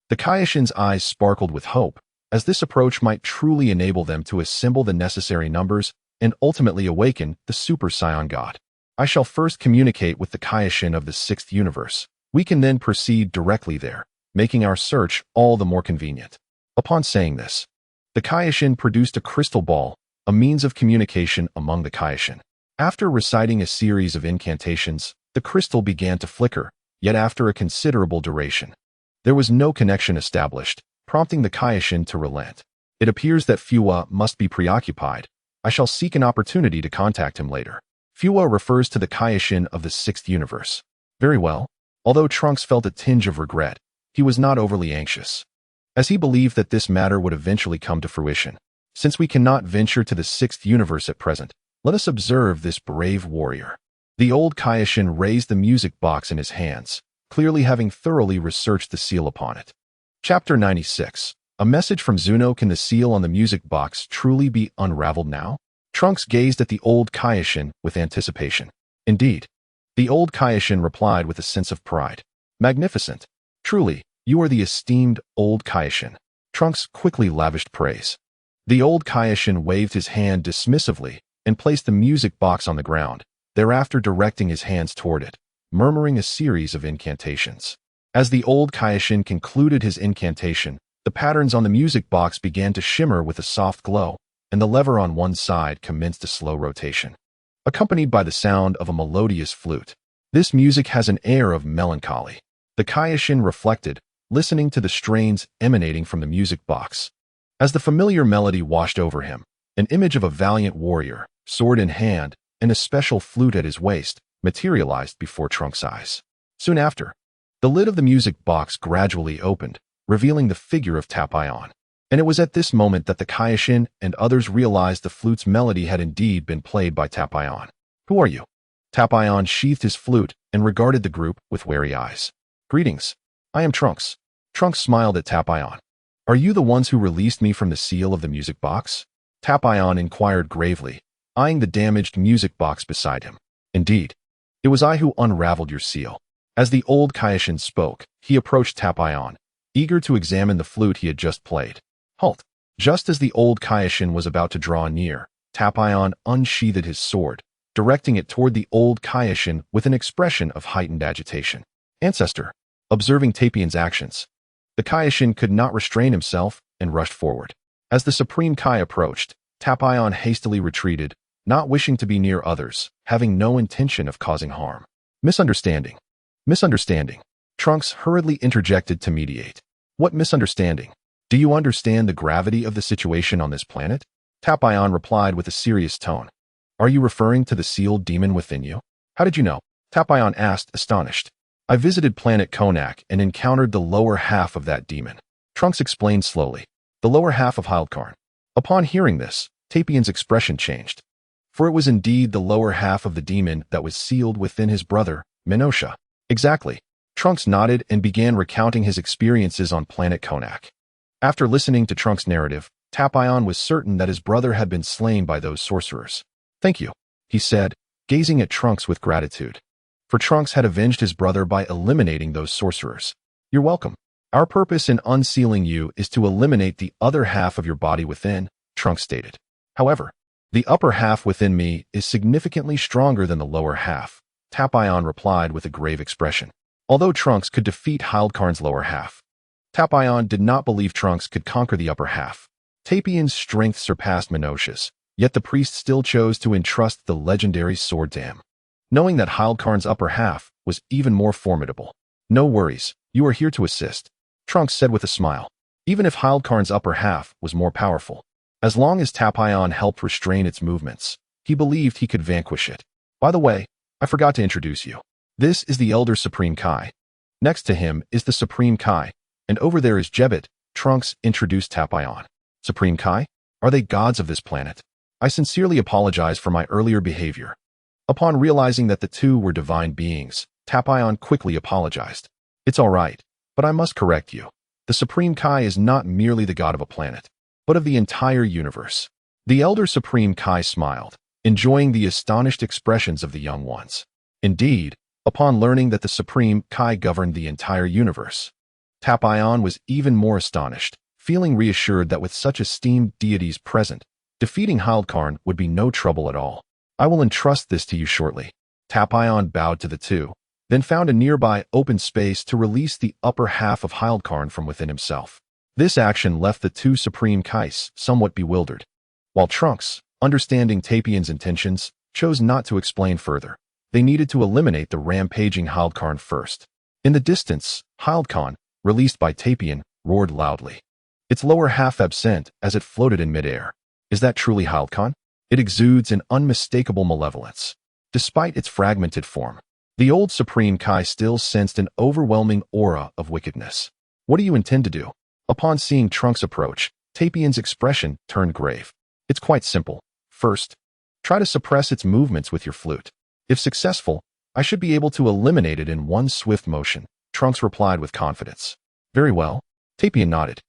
The Kaioshin's eyes sparkled with hope, as this approach might truly enable them to assemble the necessary numbers and ultimately awaken the Super Saiyan God. I shall first communicate with the Kaioshin of the 6th universe. We can then proceed directly there, making our search all the more convenient. Upon saying this, the Kaioshin produced a crystal ball, a means of communication among the Kaioshin. After reciting a series of incantations, the crystal began to flicker, yet after a considerable duration, there was no connection established, prompting the Kaioshin to relent. It appears that Fuwa must be preoccupied. I shall seek an opportunity to contact him later. Fuwa refers to the Kaioshin of the 6th universe. Very well. Although Trunks felt a tinge of regret, he was not overly anxious, as he believed that this matter would eventually come to fruition. Since we cannot venture to the 6th universe at present, let us observe this brave warrior. The old Kaioshin raised the music box in his hands, clearly having thoroughly researched the seal upon it. Chapter 96. A message from Zuno. Can the seal on the music box truly be unraveled now? Trunks gazed at the old Kaioshin with anticipation. Indeed, the old Kaioshin replied with a sense of pride. Magnificent. Truly, you are the esteemed old Kaioshin. Trunks quickly lavished praise. The old Kaioshin waved his hand dismissively and placed the music box on the ground, thereafter directing his hands toward it, murmuring a series of incantations. As the old Kaioshin concluded his incantation, the patterns on the music box began to shimmer with a soft glow, and the lever on one side commenced a slow rotation, accompanied by the sound of a melodious flute. This music has an air of melancholy. The Kaioshin reflected, listening to the strains emanating from the music box. As the familiar melody washed over him, an image of a valiant warrior, sword in hand, and a special flute at his waist, materialized before Trunks' eyes. Soon after, the lid of the music box gradually opened, revealing the figure of Tapion. And it was at this moment that the Kaioshin and others realized the flute's melody had indeed been played by Tapion. "Who are you?" Tapion sheathed his flute and regarded the group with wary eyes. "Greetings. I am Trunks." Trunks smiled at Tapion. "Are you the ones who released me from the seal of the music box?" Tapion inquired gravely, eyeing the damaged music box beside him. "Indeed. It was I who unraveled your seal." As the old Kaioshin spoke, he approached Tapion, eager to examine the flute he had just played. "Halt!" Just as the old Kaioshin was about to draw near, Tapion unsheathed his sword, directing it toward the old Kaioshin with an expression of heightened agitation. "Ancestor." Observing Tapion's actions, the Kaioshin could not restrain himself and rushed forward. As the Supreme Kai approached, Tapion hastily retreated, not wishing to be near others, having no intention of causing harm. "Misunderstanding." "Misunderstanding." Trunks hurriedly interjected to mediate. "What misunderstanding? Do you understand the gravity of the situation on this planet?" Tapion replied with a serious tone. "Are you referring to the sealed demon within you?" "How did you know?" Tapion asked, astonished. "I visited planet Konak and encountered the lower half of that demon." Trunks explained slowly. "The lower half of Hildkarn." Upon hearing this, Tapion's expression changed. For it was indeed the lower half of the demon that was sealed within his brother, Minosha. "Exactly." Trunks nodded and began recounting his experiences on planet Konak. After listening to Trunks' narrative, Tapion was certain that his brother had been slain by those sorcerers. "Thank you," he said, gazing at Trunks with gratitude. For Trunks had avenged his brother by eliminating those sorcerers. "You're welcome. Our purpose in unsealing you is to eliminate the other half of your body within," Trunks stated. "However, the upper half within me is significantly stronger than the lower half," Tapion replied with a grave expression. Although Trunks could defeat Hildkarn's lower half, Tapion did not believe Trunks could conquer the upper half. Tapion's strength surpassed Minosha's, yet the priest still chose to entrust the legendary sword to him, knowing that Hildkarn's upper half was even more formidable. "No worries, you are here to assist," Trunks said with a smile. Even if Hildkarn's upper half was more powerful, as long as Tapion helped restrain its movements, he believed he could vanquish it. "By the way, I forgot to introduce you. This is the Elder Supreme Kai. Next to him is the Supreme Kai, and over there is Jebit," Trunks introduced Tapion. "Supreme Kai? Are they gods of this planet? I sincerely apologize for my earlier behavior." Upon realizing that the two were divine beings, Tapion quickly apologized. "It's all right, but I must correct you. The Supreme Kai is not merely the god of a planet, but of the entire universe." The Elder Supreme Kai smiled, enjoying the astonished expressions of the young ones. Indeed, upon learning that the Supreme Kai governed the entire universe, Tapion was even more astonished, feeling reassured that with such esteemed deities present, defeating Hildkarn would be no trouble at all. "I will entrust this to you shortly." Tapion bowed to the two, then found a nearby open space to release the upper half of Hildkarn from within himself. This action left the two Supreme Kais somewhat bewildered, while Trunks, understanding Tapion's intentions, chose not to explain further. They needed to eliminate the rampaging Hildkarn first. In the distance, Hildkarn, released by Tapion, roared loudly. Its lower half absent as it floated in midair. Is that truly Hildkarn? It exudes an unmistakable malevolence. Despite its fragmented form, the old Supreme Kai still sensed an overwhelming aura of wickedness. "What do you intend to do?" Upon seeing Trunks approach, Tapion's expression turned grave. "It's quite simple. First, try to suppress its movements with your flute. If successful, I should be able to eliminate it in one swift motion," Trunks replied with confidence. "Very well." Tapion nodded,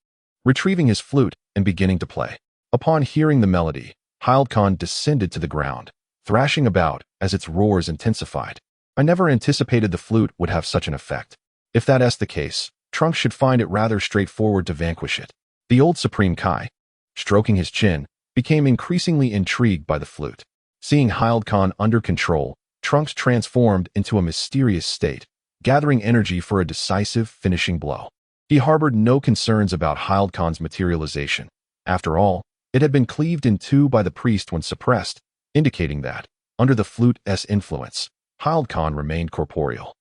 retrieving his flute and beginning to play. Upon hearing the melody, Hildkarn descended to the ground, thrashing about as its roars intensified. "I never anticipated the flute would have such an effect. If that's the case, Trunks should find it rather straightforward to vanquish it." The old Supreme Kai, stroking his chin, became increasingly intrigued by the flute. Seeing Hildcon under control, Trunks transformed into a mysterious state, gathering energy for a decisive finishing blow. He harbored no concerns about Hildcon's materialization. After all, it had been cleaved in two by the priest when suppressed, indicating that, under the flute's influence, Hildcon remained corporeal.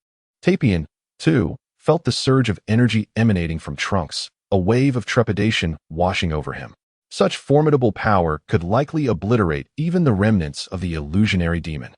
Tapian, too, felt the surge of energy emanating from Trunks, a wave of trepidation washing over him. Such formidable power could likely obliterate even the remnants of the illusionary demon.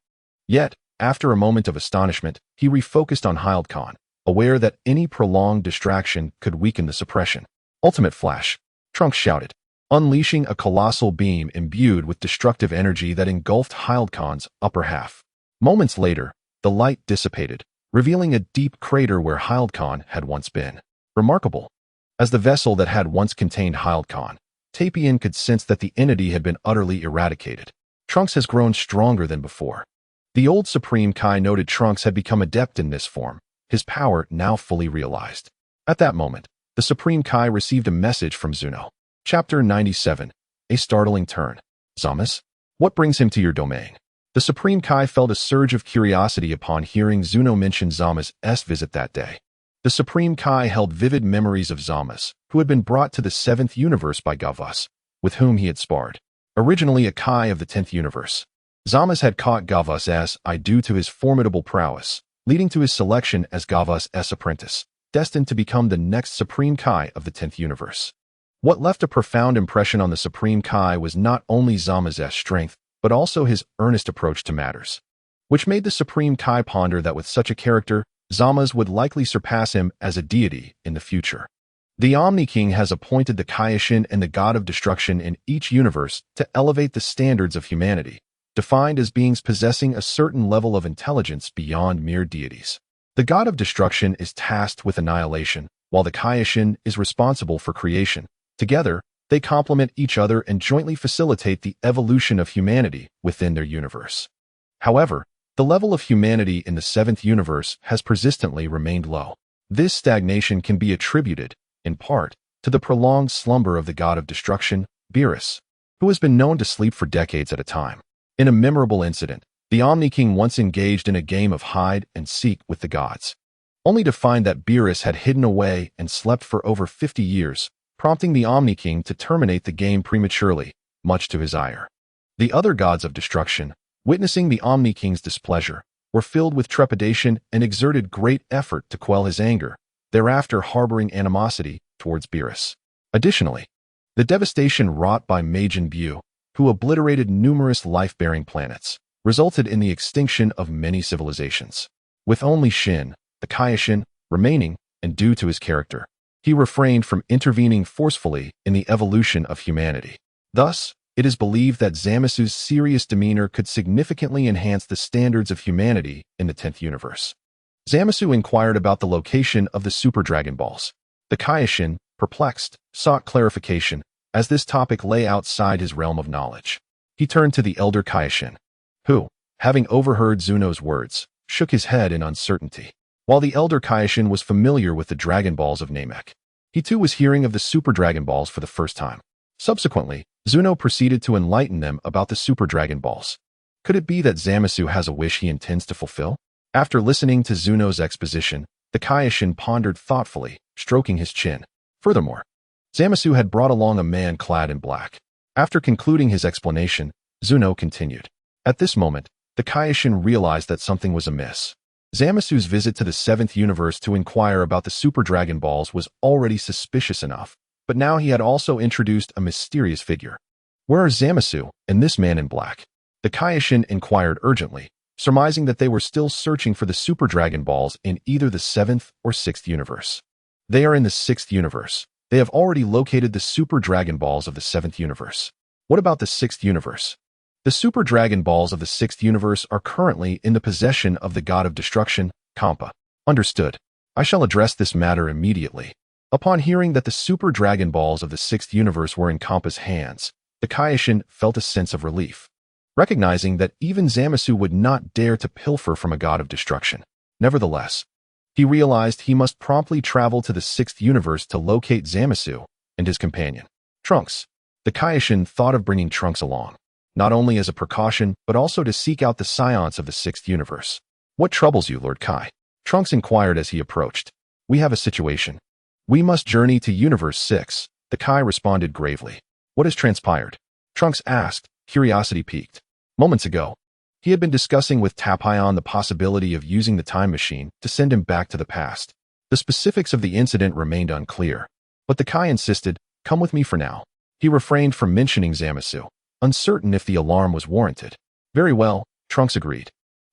Yet, after a moment of astonishment, he refocused on Hildcon, aware that any prolonged distraction could weaken the suppression. Ultimate Flash, Trunks shouted, unleashing a colossal beam imbued with destructive energy that engulfed Hildcon's upper half. Moments later, the light dissipated, revealing a deep crater where Hildcon had once been. Remarkable. As the vessel that had once contained Hildcon, Tapian could sense that the entity had been utterly eradicated. Trunks has grown stronger than before. The old Supreme Kai noted Trunks had become adept in this form, his power now fully realized. At that moment, the Supreme Kai received a message from Zuno. Chapter 97. A startling turn. Zamasu? What brings him to your domain? The Supreme Kai felt a surge of curiosity upon hearing Zuno mention Zamasu's visit that day. The Supreme Kai held vivid memories of Zamasu, who had been brought to the 7th universe by Gavus, with whom he had sparred. Originally a Kai of the 10th universe, Zamasu had caught Gavus's eye due to his formidable prowess, leading to his selection as Gavus's apprentice, destined to become the next Supreme Kai of the 10th universe. What left a profound impression on the Supreme Kai was not only Zamasu's strength, but also his earnest approach to matters, which made the Supreme Kai ponder that with such a character, Zamasu would likely surpass him as a deity in the future. The Omni King has appointed the Kaioshin and the God of Destruction in each universe to elevate the standards of humanity, defined as beings possessing a certain level of intelligence beyond mere deities. The God of Destruction is tasked with annihilation, while the Kaioshin is responsible for creation. Together, they complement each other and jointly facilitate the evolution of humanity within their universe. However, the level of humanity in the 7th universe has persistently remained low. This stagnation can be attributed, in part, to the prolonged slumber of the God of Destruction, Beerus, who has been known to sleep for decades at a time. In a memorable incident, the Omni King once engaged in a game of hide and seek with the gods, only to find that Beerus had hidden away and slept for over 50 years, prompting the Omni King to terminate the game prematurely, much to his ire. The other gods of destruction, witnessing the Omni King's displeasure, were filled with trepidation and exerted great effort to quell his anger, thereafter harboring animosity towards Beerus. Additionally, the devastation wrought by Majin Buu, who obliterated numerous life-bearing planets, resulted in the extinction of many civilizations. With only Shin, the Kaioshin, remaining, and due to his character, he refrained from intervening forcefully in the evolution of humanity. Thus, it is believed that Zamasu's serious demeanor could significantly enhance the standards of humanity in the 10th universe. Zamasu inquired about the location of the Super Dragon Balls. The Kaioshin, perplexed, sought clarification, as this topic lay outside his realm of knowledge. He turned to the Elder Kaioshin, who, having overheard Zuno's words, shook his head in uncertainty. While the Elder Kaioshin was familiar with the Dragon Balls of Namek, he too was hearing of the Super Dragon Balls for the first time. Subsequently, Zuno proceeded to enlighten them about the Super Dragon Balls. Could it be that Zamasu has a wish he intends to fulfill? After listening to Zuno's exposition, the Kaioshin pondered thoughtfully, stroking his chin. Furthermore, Zamasu had brought along a man clad in black. After concluding his explanation, Zuno continued. At this moment, the Kaioshin realized that something was amiss. Zamasu's visit to the 7th universe to inquire about the Super Dragon Balls was already suspicious enough, but now he had also introduced a mysterious figure. Where are Zamasu and this man in black? The Kaioshin inquired urgently, surmising that they were still searching for the Super Dragon Balls in either the 7th or 6th universe. They are in the 6th universe. They have already located the Super Dragon Balls of the 7th universe. What about the 6th universe? The Super Dragon Balls of the 6th universe are currently in the possession of the God of Destruction, Kampa. Understood. I shall address this matter immediately. Upon hearing that the Super Dragon Balls of the 6th universe were in Kampa's hands, the Kaioshin felt a sense of relief, recognizing that even Zamasu would not dare to pilfer from a God of Destruction. Nevertheless, he realized he must promptly travel to the 6th universe to locate Zamasu and his companion. Trunks. The Kaishin thought of bringing Trunks along, not only as a precaution, but also to seek out the scions of the sixth universe. What troubles you, Lord Kai? Trunks inquired as he approached. We have a situation. We must journey to Universe 6, the Kai responded gravely. What has transpired? Trunks asked, curiosity piqued. Moments ago, he had been discussing with Tapion the possibility of using the time machine to send him back to the past. The specifics of the incident remained unclear, but the Kai insisted, come with me for now. He refrained from mentioning Zamasu, uncertain if the alarm was warranted. Very well, Trunks agreed,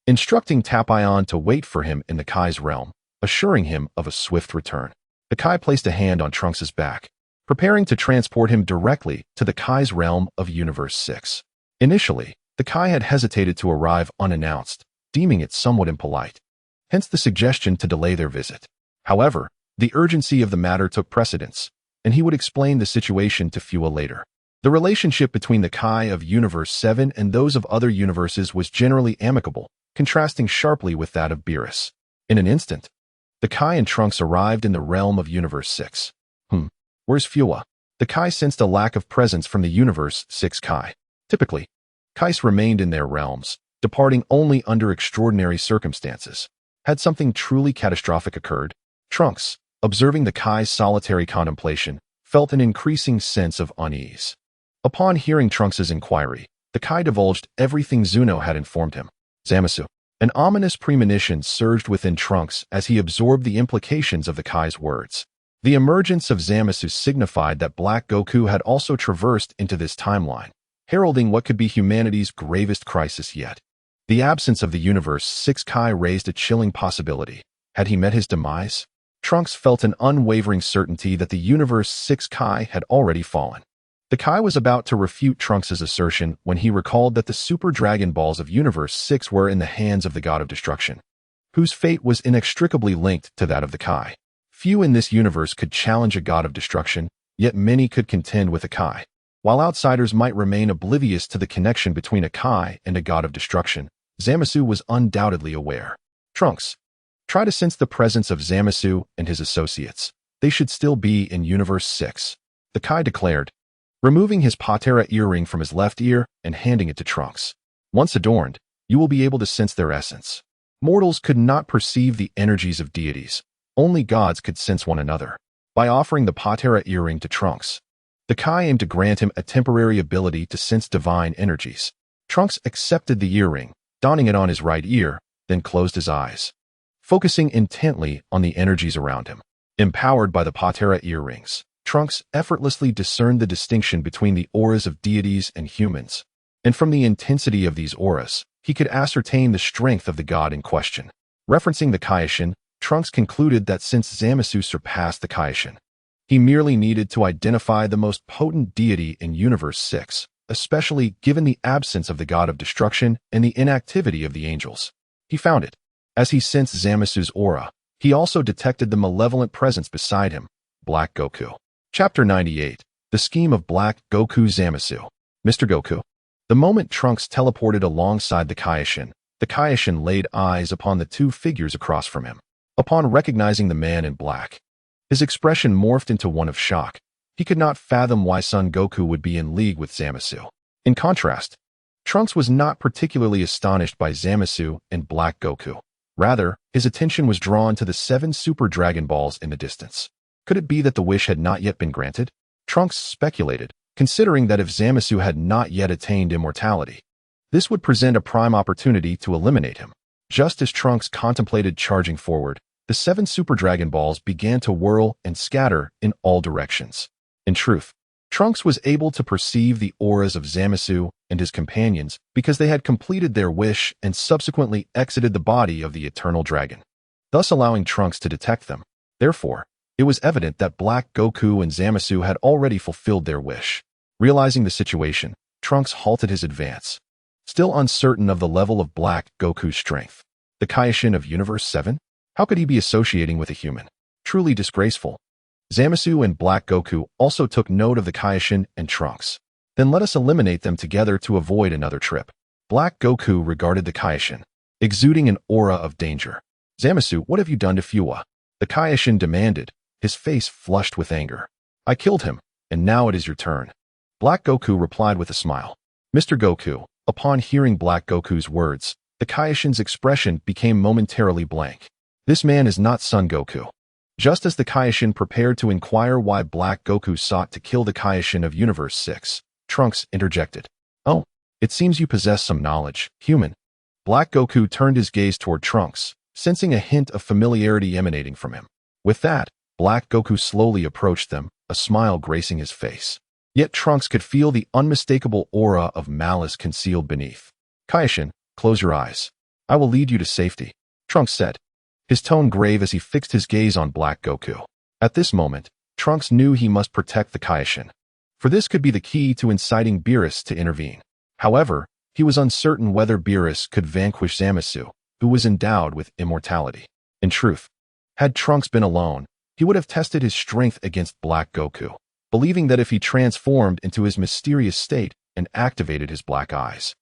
instructing Tapion to wait for him in the Kai's realm, assuring him of a swift return. The Kai placed a hand on Trunks' back, preparing to transport him directly to the Kai's realm of Universe 6. Initially, the Kai had hesitated to arrive unannounced, deeming it somewhat impolite. Hence the suggestion to delay their visit. However, the urgency of the matter took precedence, and he would explain the situation to Fua later. The relationship between the Kai of Universe 7 and those of other universes was generally amicable, contrasting sharply with that of Beerus. In an instant, the Kai and Trunks arrived in the realm of Universe 6. Where's Fua? The Kai sensed a lack of presence from the Universe 6 Kai. Typically, Kais remained in their realms, departing only under extraordinary circumstances. Had something truly catastrophic occurred, Trunks, observing the Kai's solitary contemplation, felt an increasing sense of unease. Upon hearing Trunks' inquiry, the Kai divulged everything Zuno had informed him. Zamasu. An ominous premonition surged within Trunks as he absorbed the implications of the Kai's words. The emergence of Zamasu signified that Black Goku had also traversed into this timeline, heralding what could be humanity's gravest crisis yet. The absence of the Universe 6 Kai raised a chilling possibility. Had he met his demise? Trunks felt an unwavering certainty that the Universe 6 Kai had already fallen. The Kai was about to refute Trunks' assertion when he recalled that the Super Dragon Balls of Universe 6 were in the hands of the God of Destruction, whose fate was inextricably linked to that of the Kai. Few in this universe could challenge a God of Destruction, yet many could contend with a Kai. While outsiders might remain oblivious to the connection between a Kai and a God of Destruction, Zamasu was undoubtedly aware. Trunks, try to sense the presence of Zamasu and his associates. They should still be in Universe 6, the Kai declared, removing his Patera earring from his left ear and handing it to Trunks. Once adorned, you will be able to sense their essence. Mortals could not perceive the energies of deities. Only gods could sense one another. By offering the Patera earring to Trunks, the Kai aimed to grant him a temporary ability to sense divine energies. Trunks accepted the earring, donning it on his right ear, then closed his eyes, focusing intently on the energies around him. Empowered by the Patera earrings, Trunks effortlessly discerned the distinction between the auras of deities and humans, and from the intensity of these auras, he could ascertain the strength of the god in question. Referencing the Kaishin, Trunks concluded that since Zamasu surpassed the Kaishin, he merely needed to identify the most potent deity in Universe 6, especially given the absence of the God of Destruction and the inactivity of the angels. He found it. As he sensed Zamasu's aura, he also detected the malevolent presence beside him, Black Goku. Chapter 98, The Scheme of Black Goku Zamasu. Mr. Goku. The moment Trunks teleported alongside the Kaishin laid eyes upon the two figures across from him. Upon recognizing the man in black, his expression morphed into one of shock. He could not fathom why Son Goku would be in league with Zamasu. In contrast, Trunks was not particularly astonished by Zamasu and Black Goku. Rather, his attention was drawn to the 7 Super Dragon Balls in the distance. Could it be that the wish had not yet been granted? Trunks speculated, considering that if Zamasu had not yet attained immortality, this would present a prime opportunity to eliminate him. Just as Trunks contemplated charging forward, the 7 Super Dragon Balls began to whirl and scatter in all directions. In truth, Trunks was able to perceive the auras of Zamasu and his companions because they had completed their wish and subsequently exited the body of the Eternal Dragon, thus allowing Trunks to detect them. Therefore, it was evident that Black Goku and Zamasu had already fulfilled their wish. Realizing the situation, Trunks halted his advance, still uncertain of the level of Black Goku's strength. The Kaishin of Universe 7? How could he be associating with a human? Truly disgraceful. Zamasu and Black Goku also took note of the Kaishin and Trunks. Then let us eliminate them together to avoid another trip. Black Goku regarded the Kaishin, exuding an aura of danger. Zamasu, what have you done to Fua? The Kaishin demanded, his face flushed with anger. I killed him, and now it is your turn. Black Goku replied with a smile. Mr. Goku, upon hearing Black Goku's words, the Kaishin's expression became momentarily blank. This man is not Son Goku. Just as the Kaishin prepared to inquire why Black Goku sought to kill the Kaishin of Universe 6, Trunks interjected. Oh, it seems you possess some knowledge, human. Black Goku turned his gaze toward Trunks, sensing a hint of familiarity emanating from him. With that, Black Goku slowly approached them, a smile gracing his face. Yet Trunks could feel the unmistakable aura of malice concealed beneath. Kaishin, close your eyes. I will lead you to safety, Trunks said, his tone grave as he fixed his gaze on Black Goku. At this moment, Trunks knew he must protect the Kaishin, for this could be the key to inciting Beerus to intervene. However, he was uncertain whether Beerus could vanquish Zamasu, who was endowed with immortality. In truth, had Trunks been alone, he would have tested his strength against Black Goku, believing that if he transformed into his mysterious state and activated his black eyes,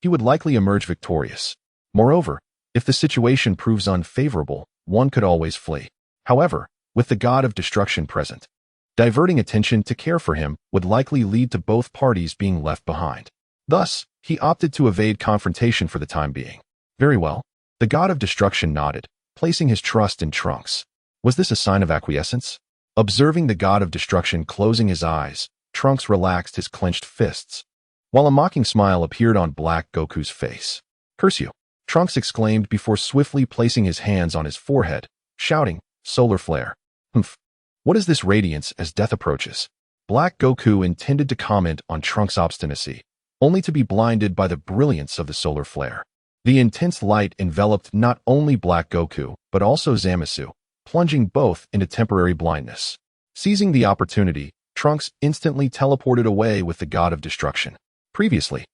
he would likely emerge victorious. Moreover, if the situation proves unfavorable, one could always flee. However, with the god of destruction present, diverting attention to care for him would likely lead to both parties being left behind. Thus, he opted to evade confrontation for the time being. Very well. The god of destruction nodded, placing his trust in Trunks. Was this a sign of acquiescence? Observing the god of destruction closing his eyes, Trunks relaxed his clenched fists, while a mocking smile appeared on Black Goku's face. Curse you! Trunks exclaimed before swiftly placing his hands on his forehead, shouting, Solar Flare. Humph. What is this radiance as death approaches? Black Goku intended to comment on Trunks' obstinacy, only to be blinded by the brilliance of the solar flare. The intense light enveloped not only Black Goku, but also Zamasu, plunging both into temporary blindness. Seizing the opportunity, Trunks instantly teleported away with the god of destruction. Previously,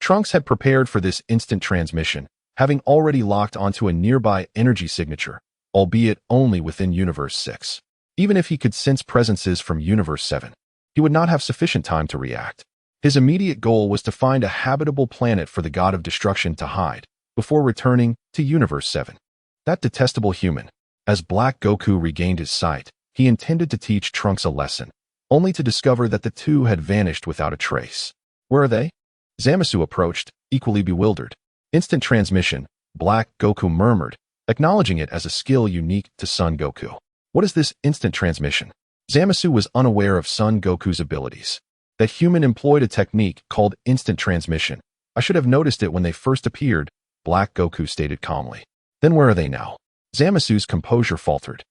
Trunks had prepared for this instant transmission, having already locked onto a nearby energy signature, albeit only within Universe 6. Even if he could sense presences from Universe 7, he would not have sufficient time to react. His immediate goal was to find a habitable planet for the god of destruction to hide, before returning to Universe 7. That detestable human. As Black Goku regained his sight, he intended to teach Trunks a lesson, only to discover that the two had vanished without a trace. Where are they? Zamasu approached, equally bewildered. Instant transmission, Black Goku murmured, acknowledging it as a skill unique to Son Goku. What is this instant transmission? Zamasu was unaware of Son Goku's abilities. That human employed a technique called instant transmission. I should have noticed it when they first appeared, Black Goku stated calmly. Then where are they now? Zamasu's composure faltered.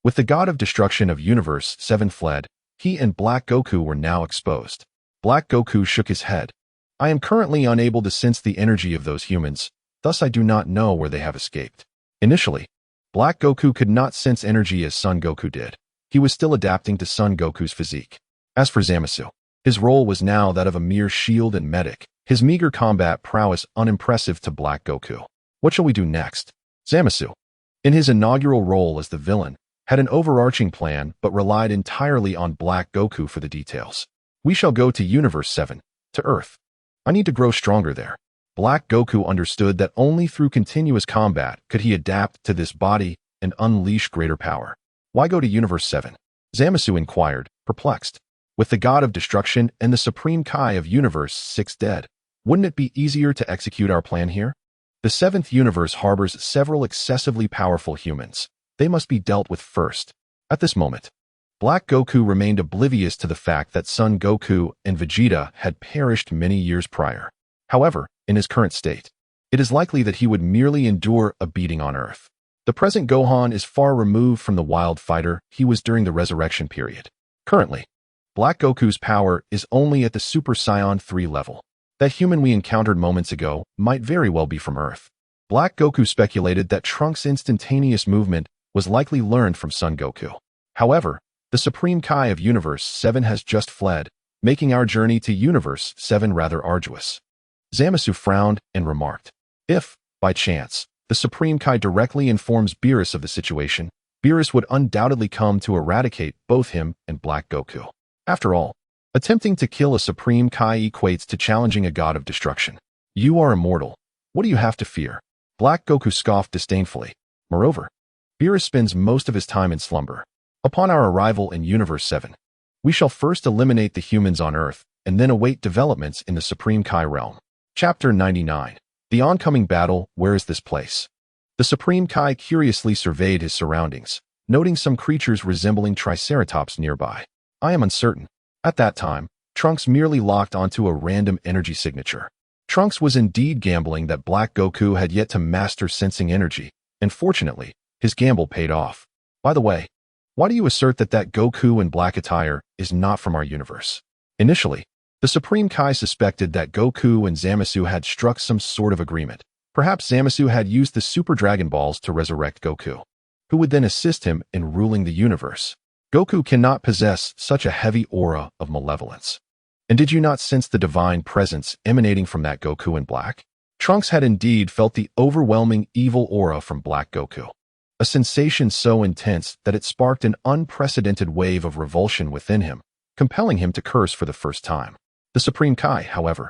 With the god of destruction of Universe 7 fled, he and Black Goku were now exposed. Black Goku shook his head. I am currently unable to sense the energy of those humans, thus I do not know where they have escaped. Initially, Black Goku could not sense energy as Son Goku did. He was still adapting to Son Goku's physique. As for Zamasu, his role was now that of a mere shield and medic, his meager combat prowess unimpressive to Black Goku. What shall we do next? Zamasu, in his inaugural role as the villain, had an overarching plan but relied entirely on Black Goku for the details. We shall go to Universe 7, to Earth. I need to grow stronger there. Black Goku understood that only through continuous combat could he adapt to this body and unleash greater power. Why go to Universe 7? Zamasu inquired, perplexed. With the god of destruction and the supreme Kai of Universe 6 dead, wouldn't it be easier to execute our plan here? The 7th universe harbors several excessively powerful humans. They must be dealt with first. At this moment, Black Goku remained oblivious to the fact that Son Goku and Vegeta had perished many years prior. However, in his current state, it is likely that he would merely endure a beating on Earth. The present Gohan is far removed from the wild fighter he was during the resurrection period. Currently, Black Goku's power is only at the Super Saiyan 3 level. That human we encountered moments ago might very well be from Earth. Black Goku speculated that Trunks' instantaneous movement was likely learned from Son Goku. However, the Supreme Kai of Universe 7 has just fled, making our journey to Universe 7 rather arduous. Zamasu frowned and remarked, if, by chance, the Supreme Kai directly informs Beerus of the situation, Beerus would undoubtedly come to eradicate both him and Black Goku. After all, attempting to kill a Supreme Kai equates to challenging a god of destruction. You are immortal. What do you have to fear? Black Goku scoffed disdainfully. Moreover, Beerus spends most of his time in slumber. Upon our arrival in Universe 7, we shall first eliminate the humans on Earth and then await developments in the Supreme Kai realm. Chapter 99. The oncoming battle. Where is this place? The Supreme Kai curiously surveyed his surroundings, noting some creatures resembling triceratops nearby. I am uncertain. At that time, Trunks merely locked onto a random energy signature. Trunks was indeed gambling that Black Goku had yet to master sensing energy, and fortunately, his gamble paid off. By the way, why do you assert that Goku in black attire is not from our universe? Initially, the Supreme Kai suspected that Goku and Zamasu had struck some sort of agreement. Perhaps Zamasu had used the Super Dragon Balls to resurrect Goku, who would then assist him in ruling the universe. Goku cannot possess such a heavy aura of malevolence. And did you not sense the divine presence emanating from that Goku in black? Trunks had indeed felt the overwhelming evil aura from Black Goku, a sensation so intense that it sparked an unprecedented wave of revulsion within him, compelling him to curse for the first time. The Supreme Kai, however,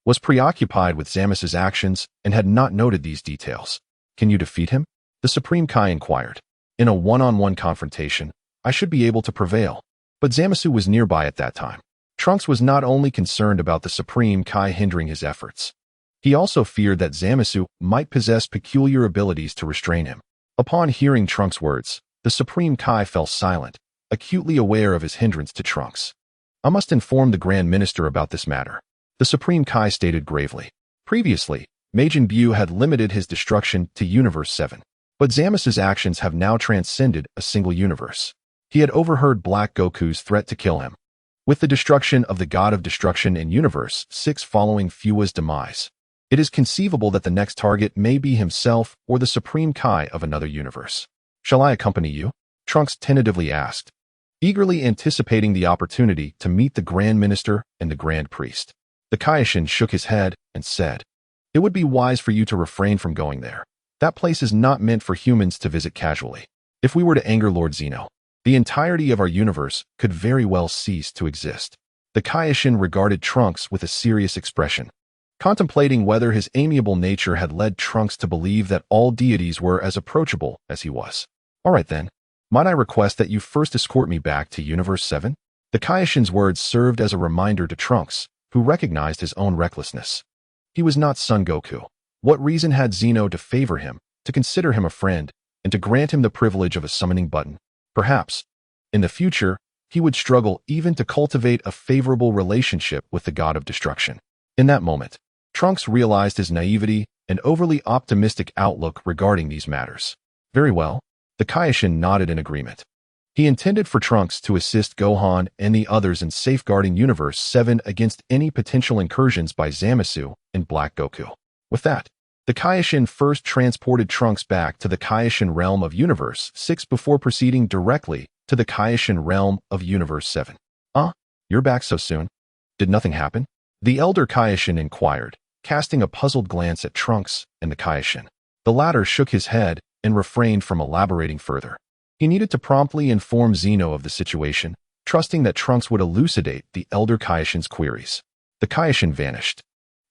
was preoccupied with Zamasu's actions and had not noted these details. Can you defeat him? The Supreme Kai inquired. In a one-on-one confrontation, I should be able to prevail. But Zamasu was nearby at that time. Trunks was not only concerned about the Supreme Kai hindering his efforts. He also feared that Zamasu might possess peculiar abilities to restrain him. Upon hearing Trunks' words, the Supreme Kai fell silent, acutely aware of his hindrance to Trunks. I must inform the Grand Minister about this matter, the Supreme Kai stated gravely. Previously, Majin Buu had limited his destruction to Universe 7, but Zamasu's actions have now transcended a single universe. He had overheard Black Goku's threat to kill him. With the destruction of the God of Destruction in Universe 6 following Fua's demise, it is conceivable that the next target may be himself or the Supreme Kai of another universe. Shall I accompany you? Trunks tentatively asked, eagerly anticipating the opportunity to meet the Grand Minister and the Grand Priest. The Kaioshin shook his head and said, It would be wise for you to refrain from going there. That place is not meant for humans to visit casually. If we were to anger Lord Zeno, the entirety of our universe could very well cease to exist. The Kaioshin regarded Trunks with a serious expression, contemplating whether his amiable nature had led Trunks to believe that all deities were as approachable as he was. All right then. Might I request that you first escort me back to Universe 7? The Kaioshin's words served as a reminder to Trunks, who recognized his own recklessness. He was not Son Goku. What reason had Zeno to favor him, to consider him a friend, and to grant him the privilege of a summoning button? Perhaps, in the future, he would struggle even to cultivate a favorable relationship with the God of Destruction. In that moment, Trunks realized his naivety and overly optimistic outlook regarding these matters. Very well. The Kaioshin nodded in agreement. He intended for Trunks to assist Gohan and the others in safeguarding Universe 7 against any potential incursions by Zamasu and Black Goku. With that, the Kaioshin first transported Trunks back to the Kaioshin realm of Universe 6 before proceeding directly to the Kaioshin realm of Universe 7. You're back so soon? Did nothing happen? The Elder Kaioshin inquired, casting a puzzled glance at Trunks and the Kaioshin. The latter shook his head and refrained from elaborating further. He needed to promptly inform Zeno of the situation, trusting that Trunks would elucidate the Elder Kaioshin's queries. The Kaioshin vanished,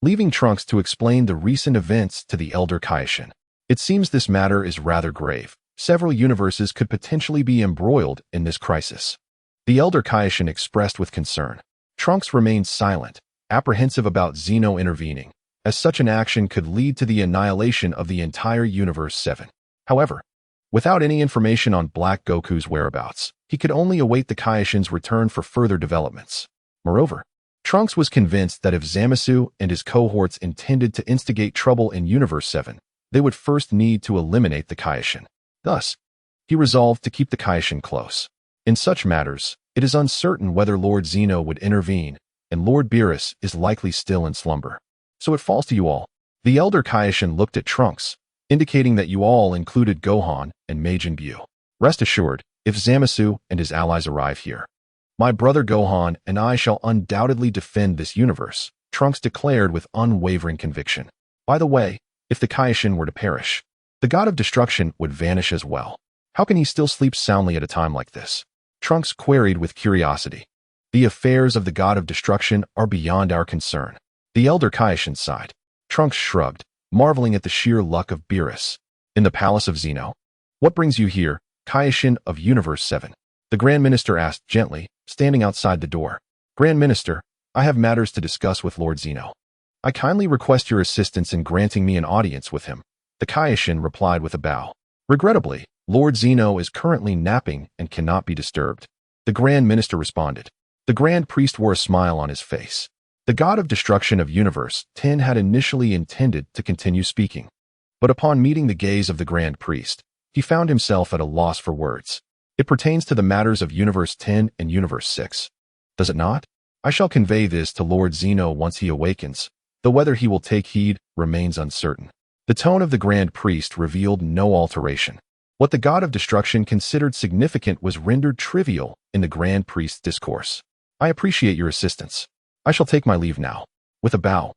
leaving Trunks to explain the recent events to the Elder Kaioshin. It seems this matter is rather grave. Several universes could potentially be embroiled in this crisis. The Elder Kaioshin expressed with concern. Trunks remained silent, apprehensive about Zeno intervening, as such an action could lead to the annihilation of the entire Universe 7. However, without any information on Black Goku's whereabouts, he could only await the Kaioshin's return for further developments. Moreover, Trunks was convinced that if Zamasu and his cohorts intended to instigate trouble in Universe 7, they would first need to eliminate the Kaioshin. Thus, he resolved to keep the Kaioshin close. In such matters, it is uncertain whether Lord Zeno would intervene, and Lord Beerus is likely still in slumber. So it falls to you all. The Elder Kaioshin looked at Trunks, indicating that you all included Gohan and Majin Buu. Rest assured, if Zamasu and his allies arrive here, my brother Gohan and I shall undoubtedly defend this universe, Trunks declared with unwavering conviction. By the way, if the Kaioshin were to perish, the God of Destruction would vanish as well. How can he still sleep soundly at a time like this? Trunks queried with curiosity. The affairs of the God of Destruction are beyond our concern. The Elder Kaioshin sighed. Trunks shrugged, marveling at the sheer luck of Beerus. In the palace of Zeno. What brings you here, Kaioshin of Universe 7? The Grand Minister asked gently, standing outside the door. Grand Minister, I have matters to discuss with Lord Zeno. I kindly request your assistance in granting me an audience with him, the Kaioshin replied with a bow. Regrettably, Lord Zeno is currently napping and cannot be disturbed. The Grand Minister responded. The Grand Priest wore a smile on his face. The god of destruction of Universe 10 had initially intended to continue speaking. But upon meeting the gaze of the Grand Priest, he found himself at a loss for words. It pertains to the matters of Universe 10 and Universe 6. Does it not? I shall convey this to Lord Zeno once he awakens, though whether he will take heed remains uncertain. The tone of the Grand Priest revealed no alteration. What the god of destruction considered significant was rendered trivial in the Grand Priest's discourse. I appreciate your assistance. I shall take my leave now. With a bow,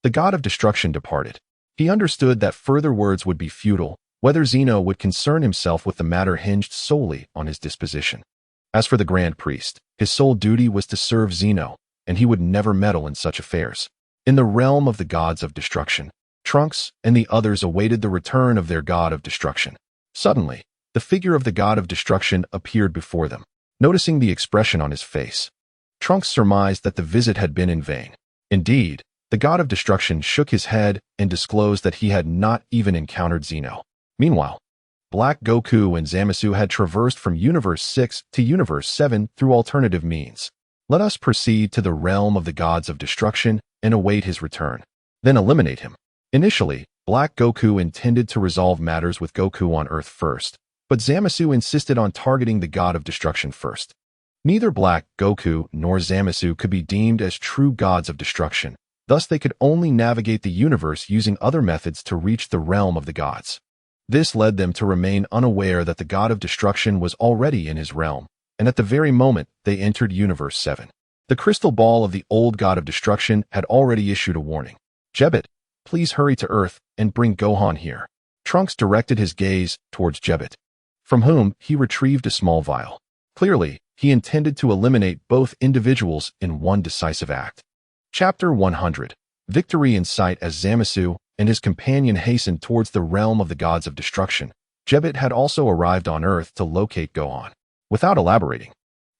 the god of destruction departed. He understood that further words would be futile. Whether Zeno would concern himself with the matter hinged solely on his disposition. As for the Grand Priest, his sole duty was to serve Zeno, and he would never meddle in such affairs. In the realm of the gods of destruction, Trunks and the others awaited the return of their god of destruction. Suddenly, the figure of the god of destruction appeared before them. Noticing the expression on his face, Trunks surmised that the visit had been in vain. Indeed, the god of destruction shook his head and disclosed that he had not even encountered Zeno. Meanwhile, Black Goku and Zamasu had traversed from Universe 6 to Universe 7 through alternative means. Let us proceed to the realm of the gods of destruction and await his return. Then eliminate him. Initially, Black Goku intended to resolve matters with Goku on Earth first, but Zamasu insisted on targeting the god of destruction first. Neither Black Goku nor Zamasu could be deemed as true gods of destruction, thus they could only navigate the universe using other methods to reach the realm of the gods. This led them to remain unaware that the god of destruction was already in his realm, and at the very moment they entered Universe 7. The crystal ball of the old god of destruction had already issued a warning. Jebbet, please hurry to Earth and bring Gohan here. Trunks directed his gaze towards Jebbet, from whom he retrieved a small vial. Clearly, he intended to eliminate both individuals in one decisive act. Chapter 100. Victory in sight. As Zamasu and his companion hastened towards the realm of the gods of destruction, Jebbet had also arrived on Earth to locate Gohan. Without elaborating,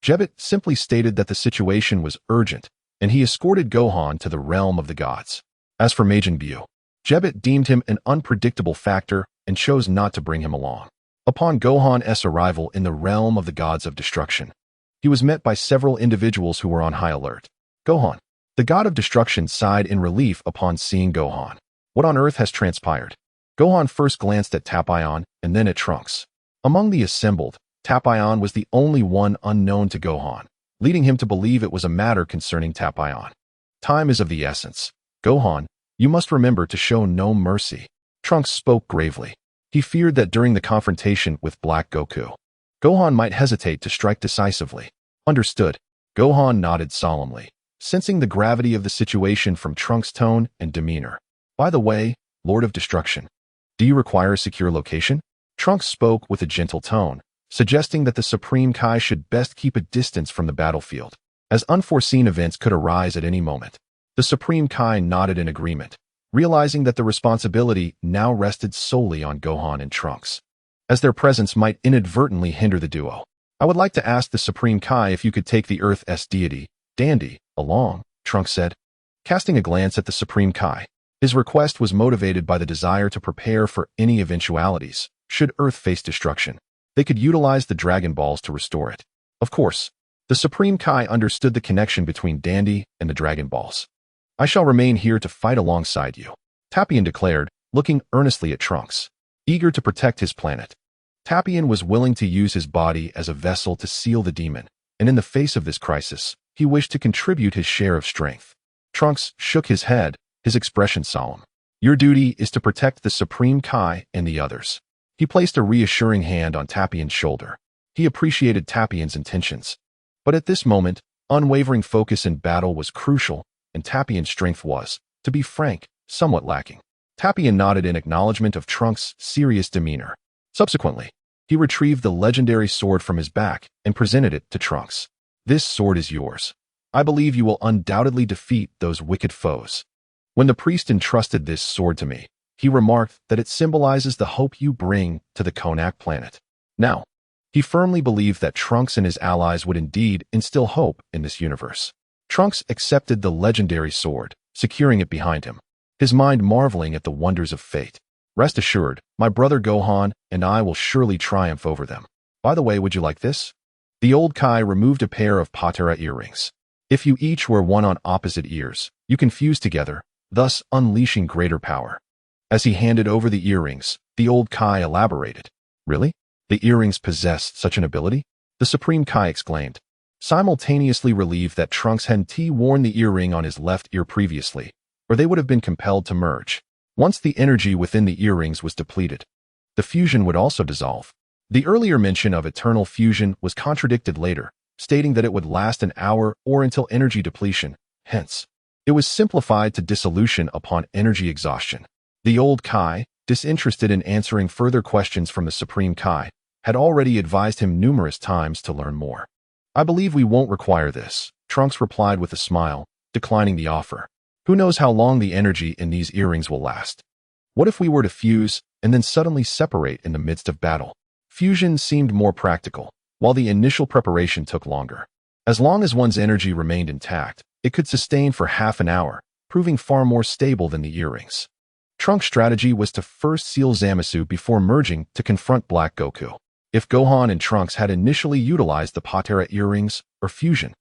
Jebbet simply stated that the situation was urgent, and he escorted Gohan to the realm of the gods. As for Majin Buu, Jebbet deemed him an unpredictable factor and chose not to bring him along. Upon Gohan's arrival in the realm of the gods of destruction, he was met by several individuals who were on high alert. Gohan, the god of destruction, sighed in relief upon seeing Gohan. What on earth has transpired? Gohan first glanced at Tapion and then at Trunks. Among the assembled, Tapion was the only one unknown to Gohan, leading him to believe it was a matter concerning Tapion. Time is of the essence. Gohan, you must remember to show no mercy. Trunks spoke gravely. He feared that during the confrontation with Black Goku, Gohan might hesitate to strike decisively. Understood. Gohan nodded solemnly, sensing the gravity of the situation from Trunks' tone and demeanor. By the way, Lord of Destruction, do you require a secure location? Trunks spoke with a gentle tone, suggesting that the Supreme Kai should best keep a distance from the battlefield, as unforeseen events could arise at any moment. The Supreme Kai nodded in agreement, realizing that the responsibility now rested solely on Gohan and Trunks, as their presence might inadvertently hinder the duo. I would like to ask the Supreme Kai if you could take the Earth's deity, Dandy, along, Trunks said, casting a glance at the Supreme Kai. His request was motivated by the desire to prepare for any eventualities. Should Earth face destruction, they could utilize the Dragon Balls to restore it. Of course, the Supreme Kai understood the connection between Dandy and the Dragon Balls. I shall remain here to fight alongside you, Tapion declared, looking earnestly at Trunks, eager to protect his planet. Tapion was willing to use his body as a vessel to seal the demon, and in the face of this crisis, he wished to contribute his share of strength. Trunks shook his head, his expression solemn. Your duty is to protect the Supreme Kai and the others. He placed a reassuring hand on Tapion's shoulder. He appreciated Tapion's intentions. But at this moment, unwavering focus in battle was crucial, and Tapion's strength was, to be frank, somewhat lacking. Tapion nodded in acknowledgement of Trunks' serious demeanor. Subsequently, he retrieved the legendary sword from his back and presented it to Trunks. This sword is yours. I believe you will undoubtedly defeat those wicked foes. When the priest entrusted this sword to me, he remarked that it symbolizes the hope you bring to the Konak planet. Now, he firmly believed that Trunks and his allies would indeed instill hope in this universe. Trunks accepted the legendary sword, securing it behind him, his mind marveling at the wonders of fate. Rest assured, my brother Gohan and I will surely triumph over them. By the way, would you like this? The old Kai removed a pair of patera earrings. If you each wear one on opposite ears, you can fuse together, thus unleashing greater power. As he handed over the earrings, the old Kai elaborated. Really? The earrings possessed such an ability? The Supreme Kai exclaimed, simultaneously relieved that Trunks hadn't worn the earring on his left ear previously, or they would have been compelled to merge. Once the energy within the earrings was depleted, the fusion would also dissolve. The earlier mention of eternal fusion was contradicted later, stating that it would last an hour or until energy depletion, hence, it was simplified to dissolution upon energy exhaustion. The old Kai, disinterested in answering further questions from the Supreme Kai, had already advised him numerous times to learn more. I believe we won't require this, Trunks replied with a smile, declining the offer. Who knows how long the energy in these earrings will last? What if we were to fuse and then suddenly separate in the midst of battle? Fusion seemed more practical, while the initial preparation took longer. As long as one's energy remained intact, it could sustain for half an hour, proving far more stable than the earrings. Trunks' strategy was to first seal Zamasu before merging to confront Black Goku. If Gohan and Trunks had initially utilized the patera earrings or fusion,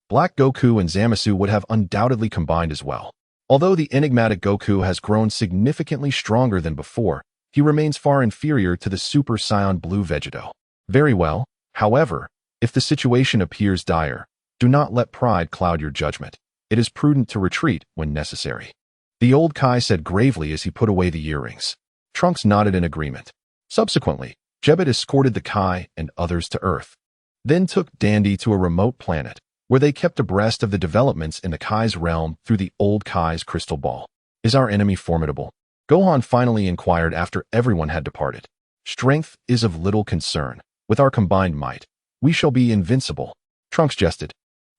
Black Goku and Zamasu would have undoubtedly combined as well. Although the enigmatic Goku has grown significantly stronger than before, he remains far inferior to the Super Saiyan Blue Vegito. Very well, however, if the situation appears dire, do not let pride cloud your judgment. It is prudent to retreat when necessary. The old Kai said gravely as he put away the earrings. Trunks nodded in agreement. Subsequently, Jebbet escorted the Kai and others to Earth, then took Dandy to a remote planet, where they kept abreast of the developments in the Kai's realm through the old Kai's crystal ball. Is our enemy formidable? Gohan finally inquired after everyone had departed. Strength is of little concern. With our combined might, we shall be invincible, Trunks jested,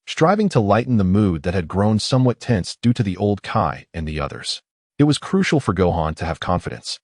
striving to lighten the mood that had grown somewhat tense due to the old Kai and the others. It was crucial for Gohan to have confidence,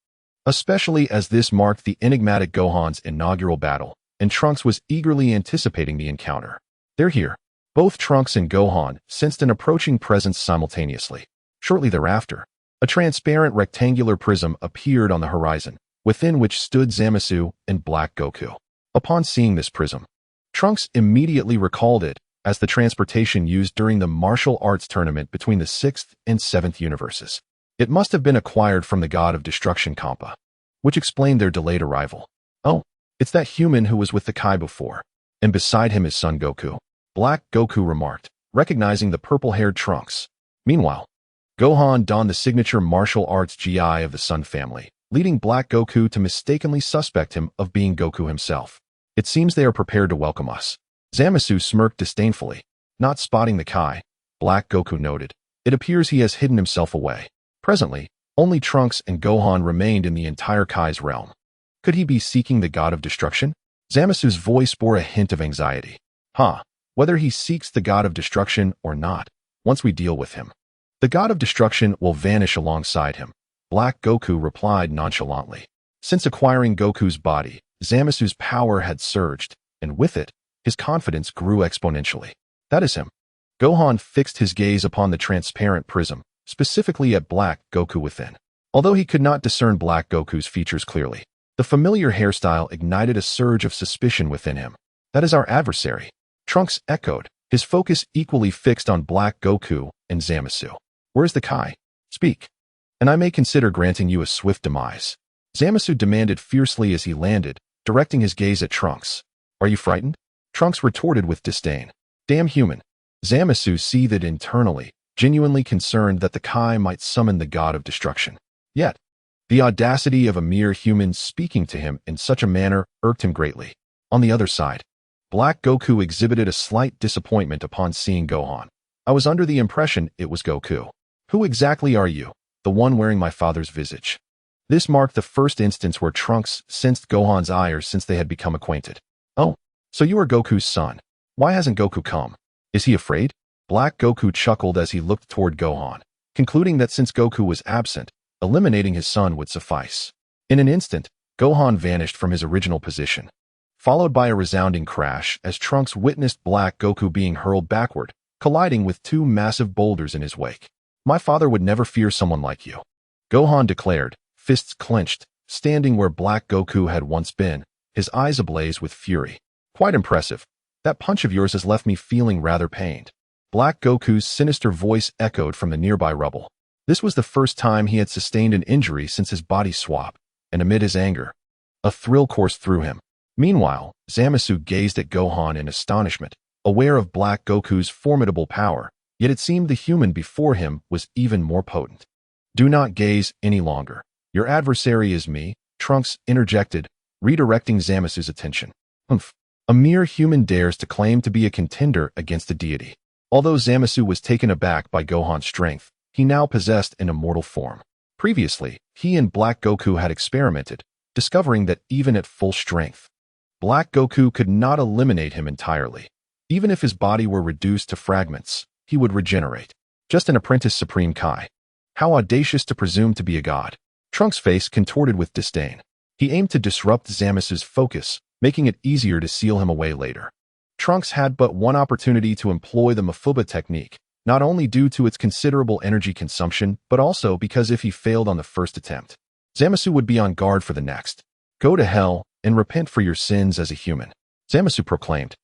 especially as this marked the enigmatic Gohan's inaugural battle, and Trunks was eagerly anticipating the encounter. They're here. Both Trunks and Gohan sensed an approaching presence simultaneously. Shortly thereafter, a transparent rectangular prism appeared on the horizon, within which stood Zamasu and Black Goku. Upon seeing this prism, Trunks immediately recalled it as the transportation used during the martial arts tournament between the 6th and 7th universes. It must have been acquired from the god of destruction Kampa, which explained their delayed arrival. Oh, it's that human who was with the Kai before, and beside him is Son Goku, Black Goku remarked, recognizing the purple-haired Trunks. Meanwhile, Gohan donned the signature martial arts GI of the Sun family, leading Black Goku to mistakenly suspect him of being Goku himself. It seems they are prepared to welcome us. Zamasu smirked disdainfully. Not spotting the Kai, Black Goku noted. It appears he has hidden himself away. Presently, only Trunks and Gohan remained in the entire Kai's realm. Could he be seeking the god of destruction? Zamasu's voice bore a hint of anxiety. Whether he seeks the god of destruction or not, once we deal with him, the god of destruction will vanish alongside him, Black Goku replied nonchalantly. Since acquiring Goku's body, Zamasu's power had surged, and with it, his confidence grew exponentially. That is him. Gohan fixed his gaze upon the transparent prism, specifically at Black Goku within. Although he could not discern Black Goku's features clearly, the familiar hairstyle ignited a surge of suspicion within him. That is our adversary, Trunks echoed, his focus equally fixed on Black Goku and Zamasu. Where's the Kai? Speak, and I may consider granting you a swift demise. Zamasu demanded fiercely as he landed, directing his gaze at Trunks. Are you frightened? Trunks retorted with disdain. Damn human. Zamasu seethed internally, genuinely concerned that the Kai might summon the god of destruction. Yet, the audacity of a mere human speaking to him in such a manner irked him greatly. On the other side, Black Goku exhibited a slight disappointment upon seeing Gohan. I was under the impression it was Goku. Who exactly are you? The one wearing my father's visage. This marked the first instance where Trunks sensed Gohan's ire since they had become acquainted. Oh, so you are Goku's son. Why hasn't Goku come? Is he afraid? Black Goku chuckled as he looked toward Gohan, concluding that since Goku was absent, eliminating his son would suffice. In an instant, Gohan vanished from his original position, followed by a resounding crash as Trunks witnessed Black Goku being hurled backward, colliding with two massive boulders in his wake. My father would never fear someone like you, Gohan declared, fists clenched, standing where Black Goku had once been, his eyes ablaze with fury. Quite impressive. That punch of yours has left me feeling rather pained. Black Goku's sinister voice echoed from the nearby rubble. This was the first time he had sustained an injury since his body swap, and amid his anger, a thrill coursed through him. Meanwhile, Zamasu gazed at Gohan in astonishment, aware of Black Goku's formidable power, yet it seemed the human before him was even more potent. Do not gaze any longer. Your adversary is me, Trunks interjected, redirecting Zamasu's attention. A mere human dares to claim to be a contender against a deity. Although Zamasu was taken aback by Gohan's strength, he now possessed an immortal form. Previously, he and Black Goku had experimented, discovering that even at full strength, Black Goku could not eliminate him entirely. Even if his body were reduced to fragments, he would regenerate. Just an apprentice Supreme Kai. How audacious to presume to be a god. Trunks' face contorted with disdain. He aimed to disrupt Zamasu's focus, making it easier to seal him away later. Trunks had but one opportunity to employ the Mafuba technique, not only due to its considerable energy consumption, but also because if he failed on the first attempt, Zamasu would be on guard for the next. Go to hell and repent for your sins as a human, Zamasu proclaimed,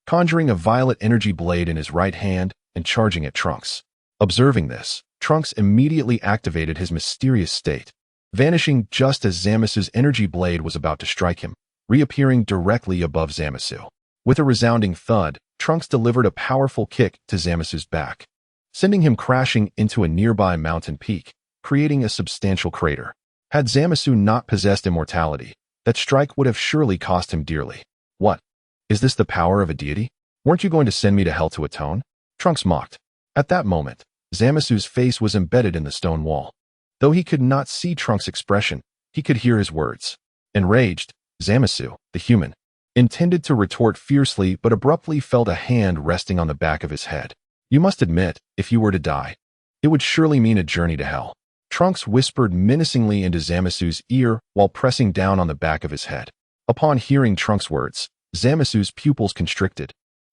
conjuring a violet energy blade in his right hand and charging at Trunks. Observing this, Trunks immediately activated his mysterious state, vanishing just as Zamasu's energy blade was about to strike him, reappearing directly above Zamasu. With a resounding thud, Trunks delivered a powerful kick to Zamasu's back, sending him crashing into a nearby mountain peak, creating a substantial crater. Had Zamasu not possessed immortality, that strike would have surely cost him dearly. What? Is this the power of a deity? Weren't you going to send me to hell to atone? Trunks mocked. At that moment, Zamasu's face was embedded in the stone wall. Though he could not see Trunks' expression, he could hear his words. Enraged, Zamasu, the human, intended to retort fiercely but abruptly felt a hand resting on the back of his head. You must admit, if you were to die, it would surely mean a journey to hell. Trunks whispered menacingly into Zamasu's ear while pressing down on the back of his head. Upon hearing Trunks' words, Zamasu's pupils constricted,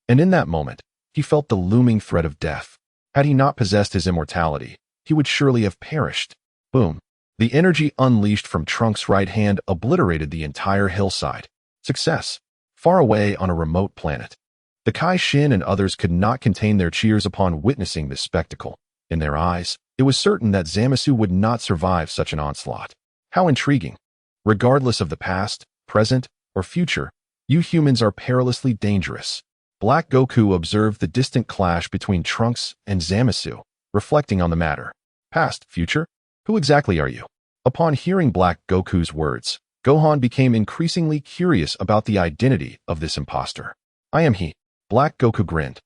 and in that moment, he felt the looming threat of death. Had he not possessed his immortality, he would surely have perished. Boom. The energy unleashed from Trunks' right hand obliterated the entire hillside. Success. Far away on a remote planet, the Kai Shin and others could not contain their cheers upon witnessing this spectacle. In their eyes, it was certain that Zamasu would not survive such an onslaught. How intriguing. Regardless of the past, present, or future, you humans are perilously dangerous. Black Goku observed the distant clash between Trunks and Zamasu, reflecting on the matter. Past, future? Who exactly are you? Upon hearing Black Goku's words, Gohan became increasingly curious about the identity of this impostor. I am he. Black Goku grinned,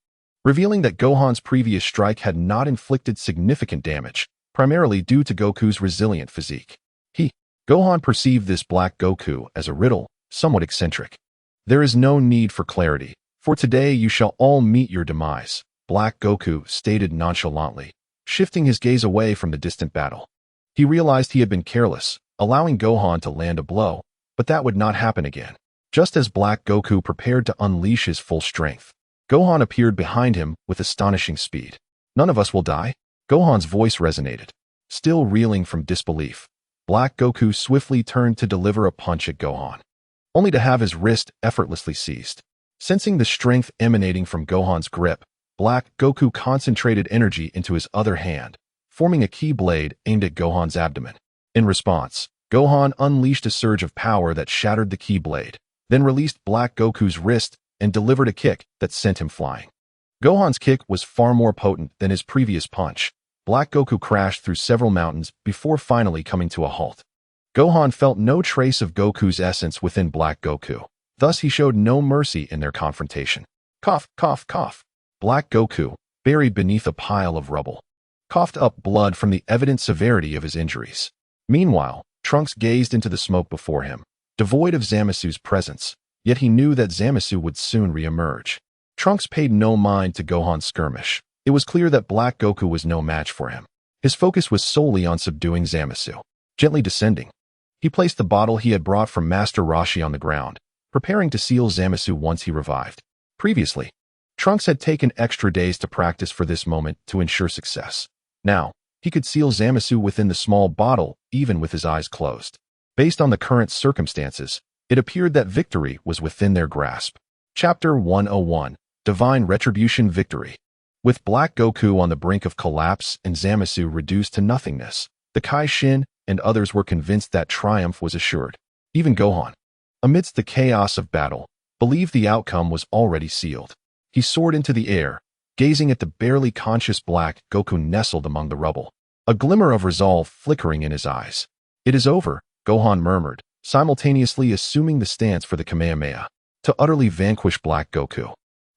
revealing that Gohan's previous strike had not inflicted significant damage, primarily due to Goku's resilient physique. Gohan perceived this Black Goku as a riddle, somewhat eccentric. There is no need for clarity, for today you shall all meet your demise, Black Goku stated nonchalantly, shifting his gaze away from the distant battle. He realized he had been careless, allowing Gohan to land a blow, but that would not happen again. Just as Black Goku prepared to unleash his full strength, Gohan appeared behind him with astonishing speed. None of us will die? Gohan's voice resonated. Still reeling from disbelief, Black Goku swiftly turned to deliver a punch at Gohan, only to have his wrist effortlessly seized. Sensing the strength emanating from Gohan's grip, Black Goku concentrated energy into his other hand, forming a ki blade aimed at Gohan's abdomen. In response, Gohan unleashed a surge of power that shattered the ki blade, then released Black Goku's wrist and delivered a kick that sent him flying. Gohan's kick was far more potent than his previous punch. Black Goku crashed through several mountains before finally coming to a halt. Gohan felt no trace of Goku's essence within Black Goku. Thus he showed no mercy in their confrontation. Cough, cough, cough. Black Goku, buried beneath a pile of rubble, coughed up blood from the evident severity of his injuries. Meanwhile, Trunks gazed into the smoke before him, devoid of Zamasu's presence, yet he knew that Zamasu would soon re-emerge. Trunks paid no mind to Gohan's skirmish. It was clear that Black Goku was no match for him. His focus was solely on subduing Zamasu. Gently descending, he placed the bottle he had brought from Master Roshi on the ground, preparing to seal Zamasu once he revived. Previously, Trunks had taken extra days to practice for this moment to ensure success. Now, he could seal Zamasu within the small bottle even with his eyes closed. Based on the current circumstances, it appeared that victory was within their grasp. Chapter 101, Divine Retribution Victory. With Black Goku on the brink of collapse and Zamasu reduced to nothingness, the Kai-Shin and others were convinced that triumph was assured. Even Gohan, amidst the chaos of battle, believed the outcome was already sealed. He soared into the air, gazing at the barely conscious Black Goku nestled among the rubble, a glimmer of resolve flickering in his eyes. "It is over," Gohan murmured, simultaneously assuming the stance for the Kamehameha, to utterly vanquish Black Goku.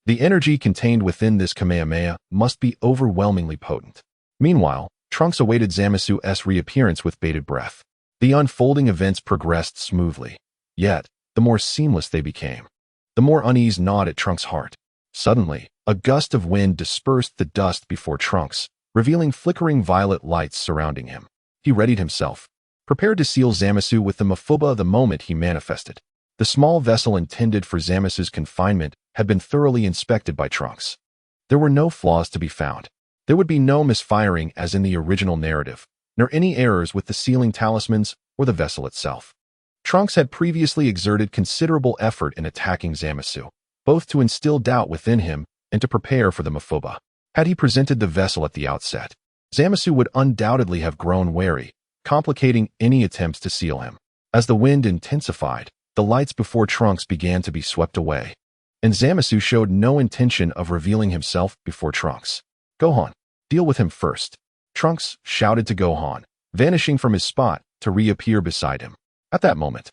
The energy contained within this Kamehameha must be overwhelmingly potent. Meanwhile, Trunks awaited Zamasu's reappearance with bated breath. The unfolding events progressed smoothly. Yet, the more seamless they became, the more unease gnawed at Trunks' heart. Suddenly, a gust of wind dispersed the dust before Trunks, revealing flickering violet lights surrounding him. He readied himself, prepared to seal Zamasu with the Mafuba the moment he manifested. The small vessel intended for Zamasu's confinement had been thoroughly inspected by Trunks. There were no flaws to be found. There would be no misfiring as in the original narrative, nor any errors with the sealing talismans or the vessel itself. Trunks had previously exerted considerable effort in attacking Zamasu, both to instill doubt within him and to prepare for the Mafuba. Had he presented the vessel at the outset, Zamasu would undoubtedly have grown wary, complicating any attempts to seal him. As the wind intensified, the lights before Trunks began to be swept away, and Zamasu showed no intention of revealing himself before Trunks. "Gohan, deal with him first," Trunks shouted to Gohan, vanishing from his spot to reappear beside him. At that moment,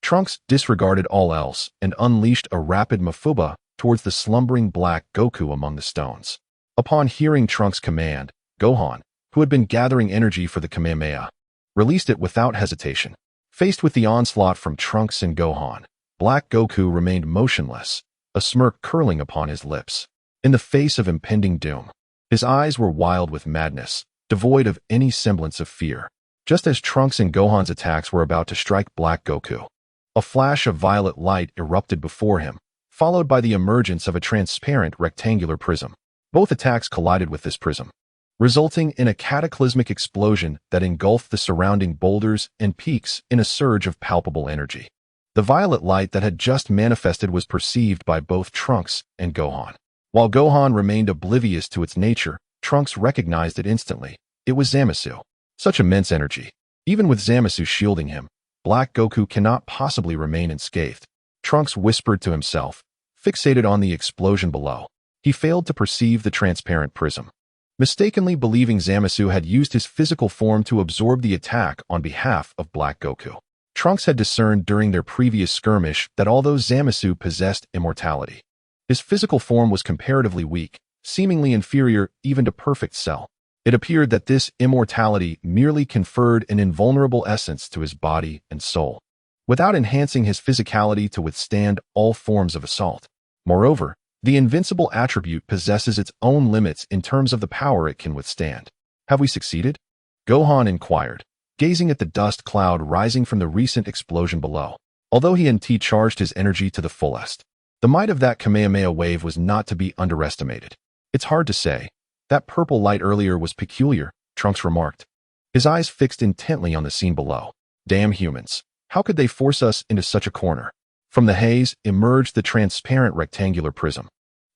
Trunks disregarded all else and unleashed a rapid Mafuba towards the slumbering Black Goku among the stones. Upon hearing Trunks' command, Gohan, who had been gathering energy for the Kamehameha, released it without hesitation. Faced with the onslaught from Trunks and Gohan, Black Goku remained motionless, a smirk curling upon his lips. In the face of impending doom, his eyes were wild with madness, devoid of any semblance of fear. Just as Trunks and Gohan's attacks were about to strike Black Goku, a flash of violet light erupted before him, followed by the emergence of a transparent rectangular prism. Both attacks collided with this prism, resulting in a cataclysmic explosion that engulfed the surrounding boulders and peaks in a surge of palpable energy. The violet light that had just manifested was perceived by both Trunks and Gohan. While Gohan remained oblivious to its nature, Trunks recognized it instantly. It was Zamasu. Such immense energy. Even with Zamasu shielding him, Black Goku cannot possibly remain unscathed. Trunks whispered to himself, fixated on the explosion below. He failed to perceive the transparent prism, mistakenly believing Zamasu had used his physical form to absorb the attack on behalf of Black Goku. Trunks had discerned during their previous skirmish that although Zamasu possessed immortality, his physical form was comparatively weak, seemingly inferior even to perfect Cell. It appeared that this immortality merely conferred an invulnerable essence to his body and soul, without enhancing his physicality to withstand all forms of assault. Moreover, the invincible attribute possesses its own limits in terms of the power it can withstand. "Have we succeeded?" Gohan inquired, gazing at the dust cloud rising from the recent explosion below. Although he charged his energy to the fullest, the might of that Kamehameha wave was not to be underestimated. "It's hard to say. That purple light earlier was peculiar," Trunks remarked, his eyes fixed intently on the scene below. "Damn humans. How could they force us into such a corner?" From the haze emerged the transparent rectangular prism,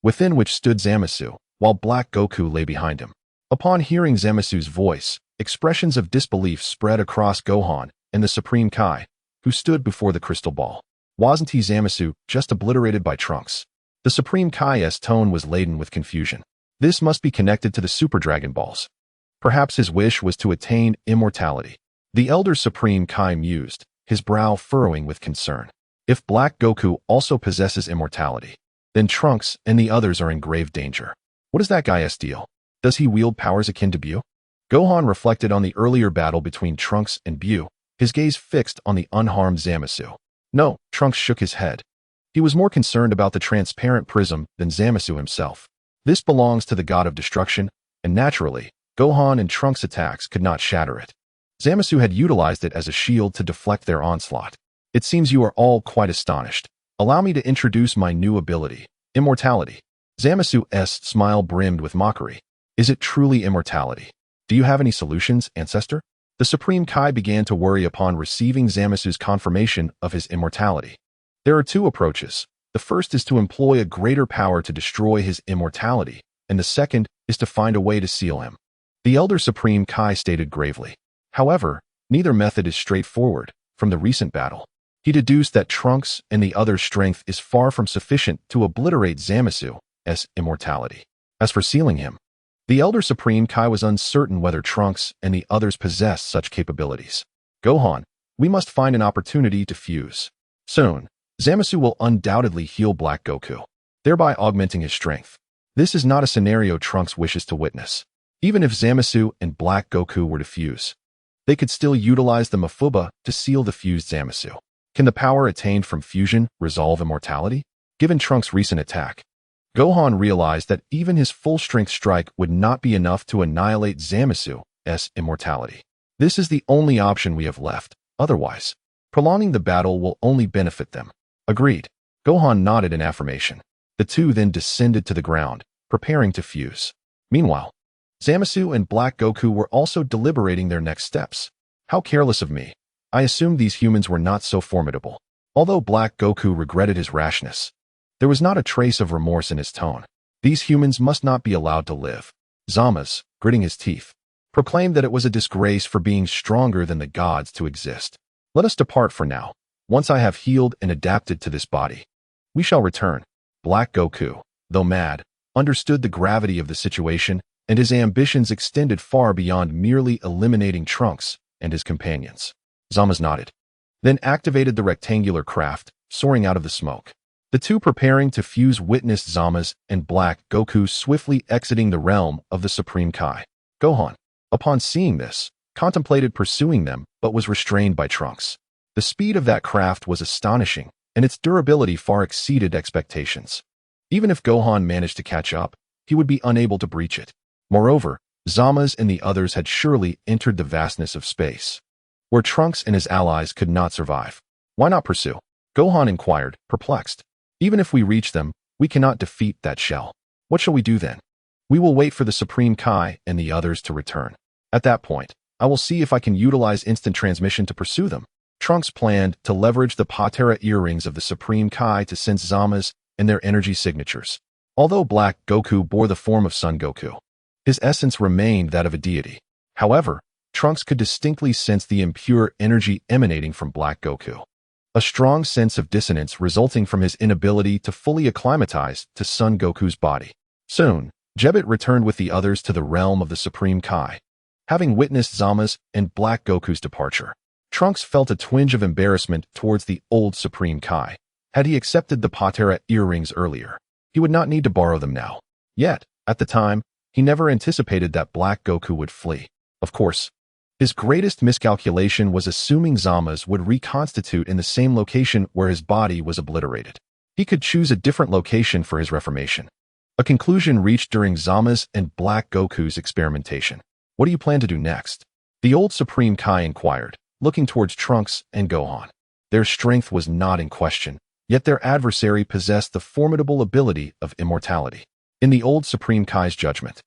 within which stood Zamasu, while Black Goku lay behind him. Upon hearing Zamasu's voice, expressions of disbelief spread across Gohan and the Supreme Kai, who stood before the crystal ball. Wasn't he Zamasu just obliterated by Trunks? The Supreme Kai's tone was laden with confusion. This must be connected to the Super Dragon Balls. Perhaps his wish was to attain immortality. The Elder Supreme Kai mused, his brow furrowing with concern. If Black Goku also possesses immortality, then Trunks and the others are in grave danger. What is that guy's deal? Does he wield powers akin to Bu? Gohan reflected on the earlier battle between Trunks and Bu, his gaze fixed on the unharmed Zamasu. No, Trunks shook his head. He was more concerned about the transparent prism than Zamasu himself. This belongs to the god of destruction, and naturally, Gohan and Trunks' attacks could not shatter it. Zamasu had utilized it as a shield to deflect their onslaught. "It seems you are all quite astonished. Allow me to introduce my new ability, immortality." Zamasu's smile brimmed with mockery. Is it truly immortality? Do you have any solutions, ancestor? The Supreme Kai began to worry upon receiving Zamasu's confirmation of his immortality. There are two approaches. The first is to employ a greater power to destroy his immortality, and the second is to find a way to seal him. The Elder Supreme Kai stated gravely. However, neither method is straightforward. From the recent battle, he deduced that Trunks and the other's strength is far from sufficient to obliterate Zamasu's immortality. As for sealing him, the Elder Supreme Kai was uncertain whether Trunks and the others possessed such capabilities. Gohan, we must find an opportunity to fuse. Soon, Zamasu will undoubtedly heal Black Goku, thereby augmenting his strength. This is not a scenario Trunks wishes to witness. Even if Zamasu and Black Goku were to fuse, they could still utilize the Mafuba to seal the fused Zamasu. Can the power attained from fusion resolve immortality? Given Trunks' recent attack, Gohan realized that even his full-strength strike would not be enough to annihilate Zamasu's immortality. This is the only option we have left. Otherwise, prolonging the battle will only benefit them. Agreed. Gohan nodded in affirmation. The two then descended to the ground, preparing to fuse. Meanwhile, Zamasu and Black Goku were also deliberating their next steps. How careless of me. I assumed these humans were not so formidable. Although Black Goku regretted his rashness, there was not a trace of remorse in his tone. These humans must not be allowed to live. Zamasu, gritting his teeth, proclaimed that it was a disgrace for being stronger than the gods to exist. Let us depart for now. Once I have healed and adapted to this body, we shall return. Black Goku, though mad, understood the gravity of the situation, and his ambitions extended far beyond merely eliminating Trunks and his companions. Zamasu nodded, then activated the rectangular craft, soaring out of the smoke. The two preparing to fuse witnessed Zamasu and Black Goku swiftly exiting the realm of the Supreme Kai. Gohan, upon seeing this, contemplated pursuing them but was restrained by Trunks. The speed of that craft was astonishing, and its durability far exceeded expectations. Even if Gohan managed to catch up, he would be unable to breach it. Moreover, Zamasu and the others had surely entered the vastness of space, where Trunks and his allies could not survive. Why not pursue? Gohan inquired, perplexed. Even if we reach them, we cannot defeat that shell. What shall we do then? We will wait for the Supreme Kai and the others to return. At that point, I will see if I can utilize instant transmission to pursue them. Trunks planned to leverage the Patera earrings of the Supreme Kai to sense Zamasu and their energy signatures. Although Black Goku bore the form of Son Goku, his essence remained that of a deity. However, Trunks could distinctly sense the impure energy emanating from Black Goku, a strong sense of dissonance resulting from his inability to fully acclimatize to Son Goku's body. Soon, Jebet returned with the others to the realm of the Supreme Kai. Having witnessed Zamasu and Black Goku's departure, Trunks felt a twinge of embarrassment towards the old Supreme Kai. Had he accepted the Patera earrings earlier, he would not need to borrow them now. Yet, at the time, he never anticipated that Black Goku would flee. Of course, his greatest miscalculation was assuming Zamasu would reconstitute in the same location where his body was obliterated. He could choose a different location for his reformation. A conclusion reached during Zamasu and Black Goku's experimentation. What do you plan to do next? The old Supreme Kai inquired, looking towards Trunks and Gohan. Their strength was not in question, yet their adversary possessed the formidable ability of immortality. In the old Supreme Kai's judgment,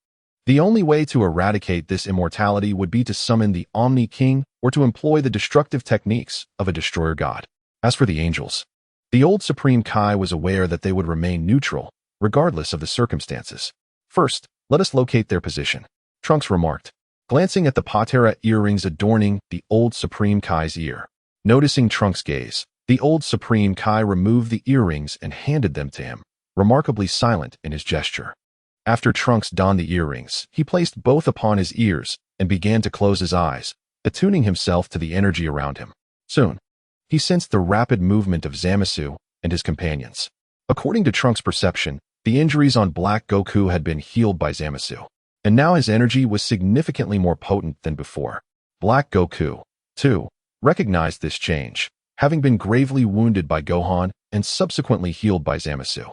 the only way to eradicate this immortality would be to summon the Omni King or to employ the destructive techniques of a destroyer god. As for the angels, the old Supreme Kai was aware that they would remain neutral, regardless of the circumstances. First, let us locate their position, Trunks remarked, glancing at the Patera earrings adorning the old Supreme Kai's ear. Noticing Trunks' gaze, the old Supreme Kai removed the earrings and handed them to him, remarkably silent in his gesture. After Trunks donned the earrings, he placed both upon his ears and began to close his eyes, attuning himself to the energy around him. Soon, he sensed the rapid movement of Zamasu and his companions. According to Trunks' perception, the injuries on Black Goku had been healed by Zamasu, and now his energy was significantly more potent than before. Black Goku, too, recognized this change, having been gravely wounded by Gohan and subsequently healed by Zamasu.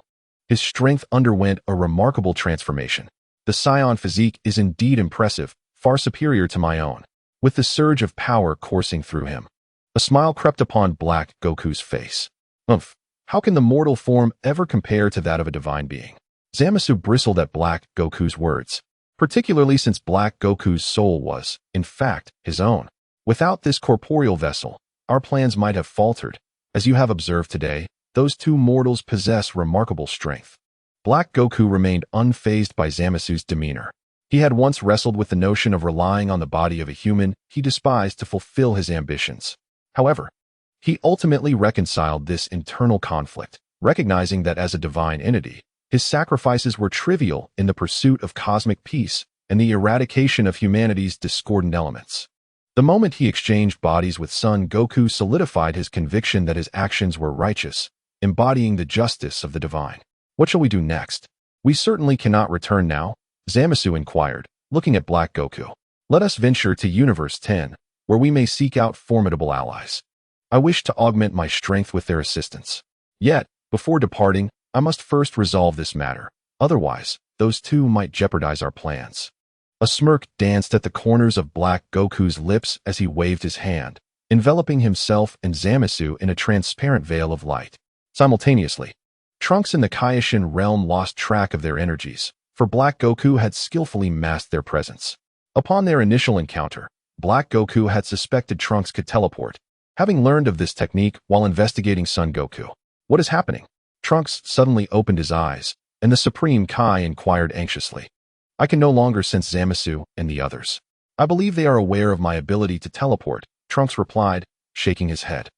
His strength underwent a remarkable transformation. The Saiyan physique is indeed impressive, far superior to my own, with the surge of power coursing through him. A smile crept upon Black Goku's face. How can the mortal form ever compare to that of a divine being? Zamasu bristled at Black Goku's words, particularly since Black Goku's soul was, in fact, his own. Without this corporeal vessel, our plans might have faltered. As you have observed today, those two mortals possess remarkable strength. Black Goku remained unfazed by Zamasu's demeanor. He had once wrestled with the notion of relying on the body of a human he despised to fulfill his ambitions. However, he ultimately reconciled this internal conflict, recognizing that as a divine entity, his sacrifices were trivial in the pursuit of cosmic peace and the eradication of humanity's discordant elements. The moment he exchanged bodies with Son Goku solidified his conviction that his actions were righteous, embodying the justice of the divine. What shall we do next? We certainly cannot return now, Zamasu inquired, looking at Black Goku. Let us venture to Universe 10, where we may seek out formidable allies. I wish to augment my strength with their assistance. Yet, before departing, I must first resolve this matter. Otherwise, those two might jeopardize our plans. A smirk danced at the corners of Black Goku's lips as he waved his hand, enveloping himself and Zamasu in a transparent veil of light. Simultaneously, Trunks and the Kaioshin realm lost track of their energies, for Black Goku had skillfully masked their presence. Upon their initial encounter, Black Goku had suspected Trunks could teleport, having learned of this technique while investigating Son Goku. What is happening? Trunks suddenly opened his eyes, and the Supreme Kai inquired anxiously. I can no longer sense Zamasu and the others. I believe they are aware of my ability to teleport, Trunks replied, shaking his head.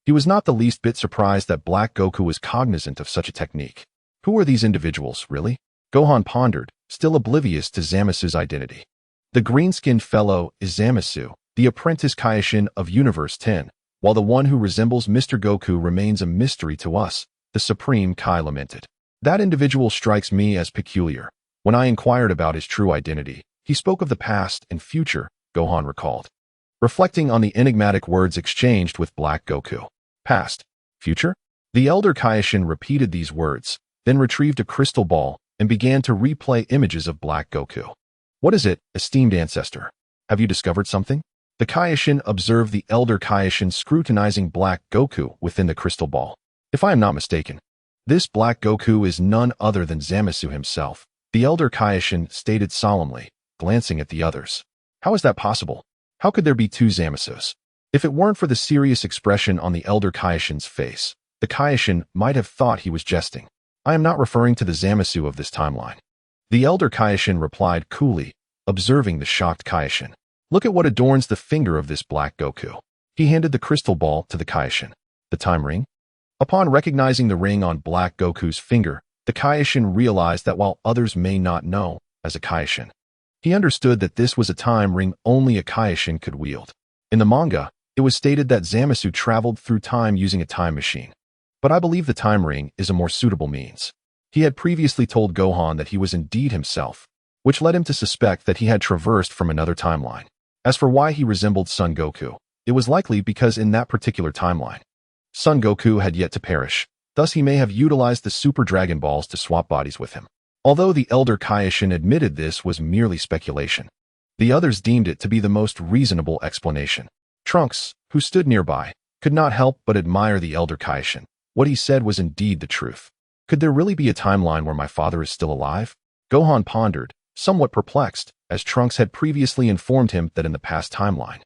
He was not the least bit surprised that Black Goku was cognizant of such a technique. Who are these individuals, really? Gohan pondered, still oblivious to Zamasu's identity. The green-skinned fellow is Zamasu, the apprentice Kaioshin of Universe 10, while the one who resembles Mr. Goku remains a mystery to us, the Supreme Kai lamented. That individual strikes me as peculiar. When I inquired about his true identity, he spoke of the past and future, Gohan recalled. Reflecting on the enigmatic words exchanged with Black Goku. Past, future? The elder Kaioshin repeated these words, then retrieved a crystal ball and began to replay images of Black Goku. What is it, esteemed ancestor? Have you discovered something? The Kaioshin observed the elder Kaioshin scrutinizing Black Goku within the crystal ball. If I am not mistaken, this Black Goku is none other than Zamasu himself, the elder Kaioshin stated solemnly, glancing at the others. How is that possible? How could there be two Zamasus? If it weren't for the serious expression on the elder Kaioshin's face, the Kaioshin might have thought he was jesting. I am not referring to the Zamasu of this timeline. The elder Kaioshin replied coolly, observing the shocked Kaioshin. Look at what adorns the finger of this Black Goku. He handed the crystal ball to the Kaioshin. The time ring? Upon recognizing the ring on Black Goku's finger, the Kaioshin realized that while others may not know, as a Kaioshin, he understood that this was a time ring only a Kaioshin could wield. In the manga, it was stated that Zamasu traveled through time using a time machine. But I believe the time ring is a more suitable means. He had previously told Gohan that he was indeed himself, which led him to suspect that he had traversed from another timeline. As for why he resembled Son Goku, it was likely because in that particular timeline, Son Goku had yet to perish, thus he may have utilized the Super Dragon Balls to swap bodies with him. Although the elder Kaioshin admitted this was merely speculation, the others deemed it to be the most reasonable explanation. Trunks, who stood nearby, could not help but admire the elder Kaioshin. What he said was indeed the truth. Could there really be a timeline where my father is still alive? Gohan pondered, somewhat perplexed, as Trunks had previously informed him that in the past timeline,